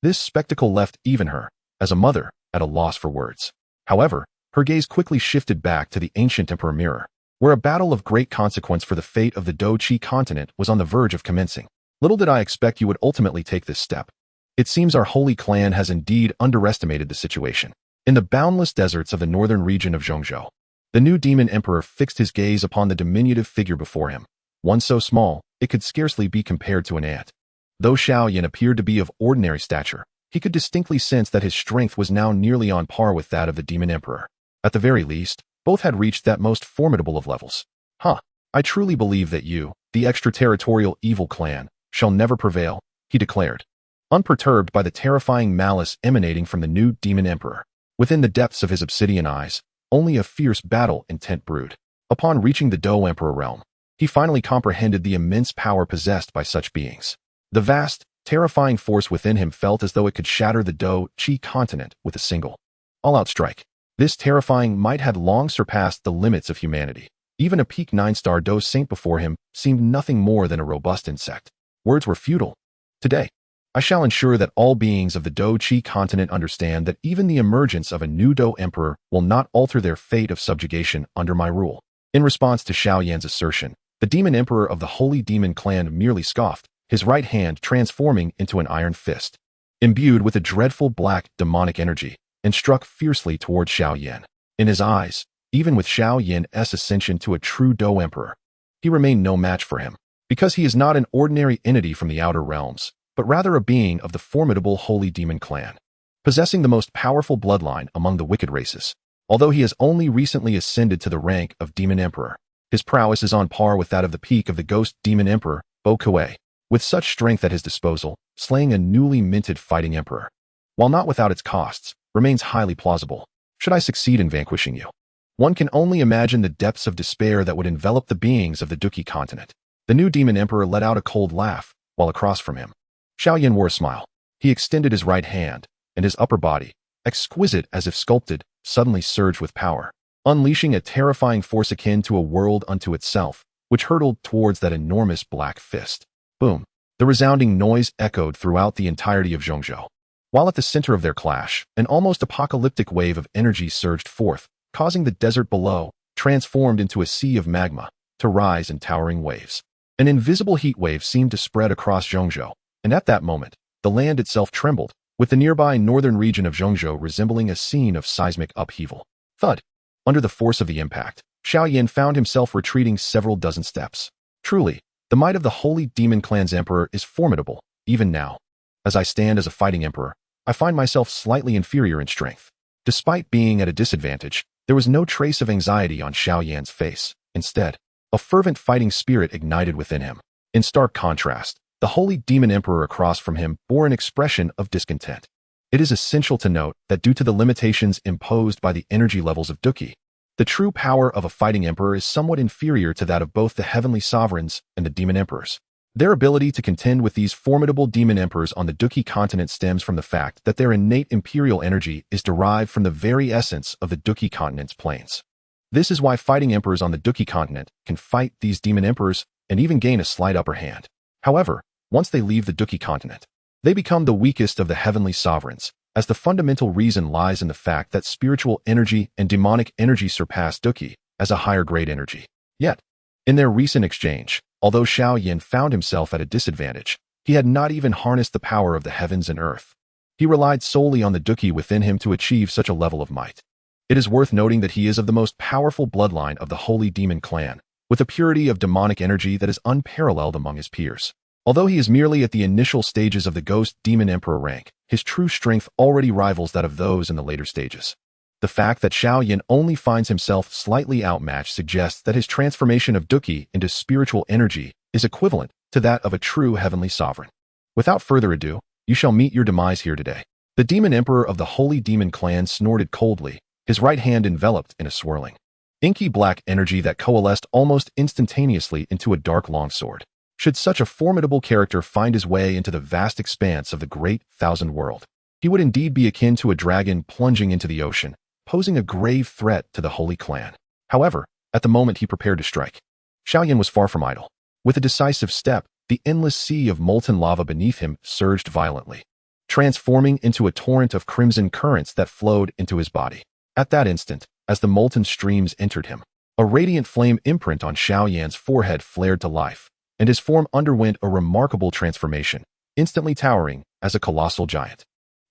This spectacle left even her, as a mother, at a loss for words. However, her gaze quickly shifted back to the ancient Emperor mirror, where a battle of great consequence for the fate of the Dou Qi continent was on the verge of commencing. Little did I expect you would ultimately take this step. It seems our holy clan has indeed underestimated the situation. In the boundless deserts of the northern region of Zhongzhou, the new demon emperor fixed his gaze upon the diminutive figure before him, one so small, it could scarcely be compared to an ant. Though Xiao Yan appeared to be of ordinary stature, he could distinctly sense that his strength was now nearly on par with that of the demon emperor. At the very least, both had reached that most formidable of levels. I truly believe that you, the extraterritorial evil clan, shall never prevail, he declared, unperturbed by the terrifying malice emanating from the new demon emperor. Within the depths of his obsidian eyes, only a fierce battle intent brewed. Upon reaching the Dou Emperor realm, he finally comprehended the immense power possessed by such beings. The vast, terrifying force within him felt as though it could shatter the Dou Qi continent with a single, all-out strike. This terrifying might had long surpassed the limits of humanity. Even a peak 9-star Dou Saint before him seemed nothing more than a robust insect. Words were futile. Today, I shall ensure that all beings of the Dou Qi continent understand that even the emergence of a new Dou Emperor will not alter their fate of subjugation under my rule. In response to Xiao Yan's assertion, the demon emperor of the Holy Demon Clan merely scoffed, his right hand transforming into an iron fist, imbued with a dreadful black, demonic energy, and struck fiercely toward Xiao Yan. In his eyes, even with Xiao Yan's ascension to a true Dou Emperor, he remained no match for him, because he is not an ordinary entity from the outer realms, but rather a being of the formidable Holy Demon Clan, possessing the most powerful bloodline among the wicked races. Although he has only recently ascended to the rank of Demon Emperor, his prowess is on par with that of the peak of the Ghost Demon Emperor, Bo Kuei. With such strength at his disposal, slaying a newly minted fighting emperor, while not without its costs, remains highly plausible. Should I succeed in vanquishing you, one can only imagine the depths of despair that would envelop the beings of the Duqi continent. The new demon emperor let out a cold laugh, while across from him, Xiao Yan wore a smile. He extended his right hand, and his upper body, exquisite as if sculpted, suddenly surged with power, unleashing a terrifying force akin to a world unto itself, which hurtled towards that enormous black fist. Boom! The resounding noise echoed throughout the entirety of Zhongzhou. While at the center of their clash, an almost apocalyptic wave of energy surged forth, causing the desert below, transformed into a sea of magma, to rise in towering waves. An invisible heat wave seemed to spread across Zhongzhou, and at that moment, the land itself trembled, with the nearby northern region of Zhongzhou resembling a scene of seismic upheaval. Thud! Under the force of the impact, Xiao Yan found himself retreating several dozen steps. Truly, the might of the Holy Demon Clan's emperor is formidable, even now. As I stand as a fighting emperor, I find myself slightly inferior in strength. Despite being at a disadvantage, there was no trace of anxiety on Xiao Yan's face. Instead, a fervent fighting spirit ignited within him. In stark contrast, the Holy Demon Emperor across from him bore an expression of discontent. It is essential to note that due to the limitations imposed by the energy levels of Duki, the true power of a fighting emperor is somewhat inferior to that of both the heavenly sovereigns and the demon emperors. Their ability to contend with these formidable demon emperors on the Duki continent stems from the fact that their innate imperial energy is derived from the very essence of the Duki continent's planes. This is why fighting emperors on the Duki continent can fight these demon emperors and even gain a slight upper hand. However, once they leave the Duki continent, they become the weakest of the heavenly sovereigns, as the fundamental reason lies in the fact that spiritual energy and demonic energy surpass Duki as a higher grade energy. Yet, in their recent exchange, although Xiao Yan found himself at a disadvantage, he had not even harnessed the power of the heavens and earth. He relied solely on the Duki within him to achieve such a level of might. It is worth noting that he is of the most powerful bloodline of the Holy Demon Clan, with a purity of demonic energy that is unparalleled among his peers. Although he is merely at the initial stages of the Ghost Demon Emperor rank, his true strength already rivals that of those in the later stages. The fact that Xiao Yan only finds himself slightly outmatched suggests that his transformation of Duki into spiritual energy is equivalent to that of a true heavenly sovereign. Without further ado, you shall meet your demise here today. The Demon Emperor of the Holy Demon Clan snorted coldly, his right hand enveloped in a swirling, inky black energy that coalesced almost instantaneously into a dark longsword. Should such a formidable character find his way into the vast expanse of the great thousand world, he would indeed be akin to a dragon plunging into the ocean, posing a grave threat to the Holy Clan. However, at the moment he prepared to strike, Xiao Yan was far from idle. With a decisive step, the endless sea of molten lava beneath him surged violently, transforming into a torrent of crimson currents that flowed into his body. At that instant, as the molten streams entered him, a radiant flame imprint on Xiao Yan's forehead flared to life, and his form underwent a remarkable transformation, instantly towering as a colossal giant.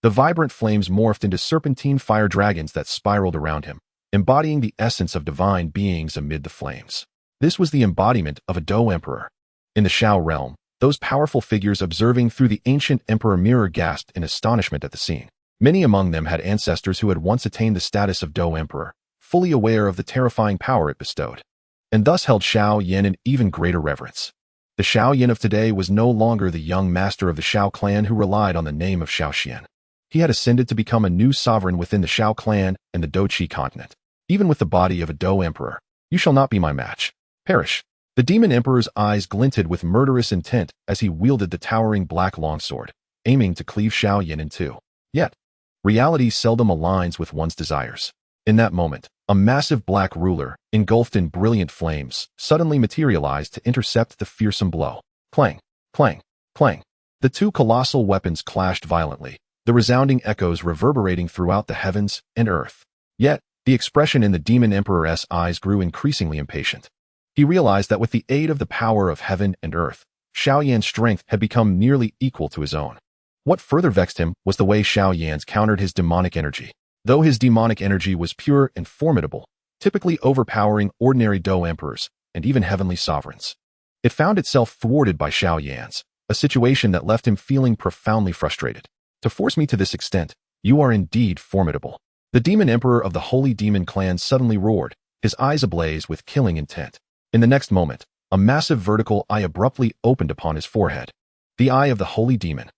The vibrant flames morphed into serpentine fire dragons that spiraled around him, embodying the essence of divine beings amid the flames. This was the embodiment of a Dou Emperor. In the Xiao realm, those powerful figures observing through the ancient emperor mirror gasped in astonishment at the scene. Many among them had ancestors who had once attained the status of Dou Emperor, fully aware of the terrifying power it bestowed, and thus held Xiao Yan in even greater reverence. The Xiao Yan of today was no longer the young master of the Xiao clan who relied on the name of Xiao Xian. He had ascended to become a new sovereign within the Xiao clan and the Douqi continent. Even with the body of a Dou Emperor, you shall not be my match. Perish. The Demon Emperor's eyes glinted with murderous intent as he wielded the towering black longsword, aiming to cleave Xiao Yan in two. Yet, reality seldom aligns with one's desires. In that moment, a massive black ruler, engulfed in brilliant flames, suddenly materialized to intercept the fearsome blow. Clang, clang, clang. The two colossal weapons clashed violently, the resounding echoes reverberating throughout the heavens and earth. Yet, the expression in the Demon Emperor's eyes grew increasingly impatient. He realized that with the aid of the power of heaven and earth, Xiao Yan's strength had become nearly equal to his own. What further vexed him was the way Xiao Yan's countered his demonic energy. Though his demonic energy was pure and formidable, typically overpowering ordinary Dou Emperors and even heavenly sovereigns, it found itself thwarted by Xiao Yan's, a situation that left him feeling profoundly frustrated. To force me to this extent, you are indeed formidable. The Demon Emperor of the Holy Demon Clan suddenly roared, his eyes ablaze with killing intent. In the next moment, a massive vertical eye abruptly opened upon his forehead. The eye of the Holy Demon.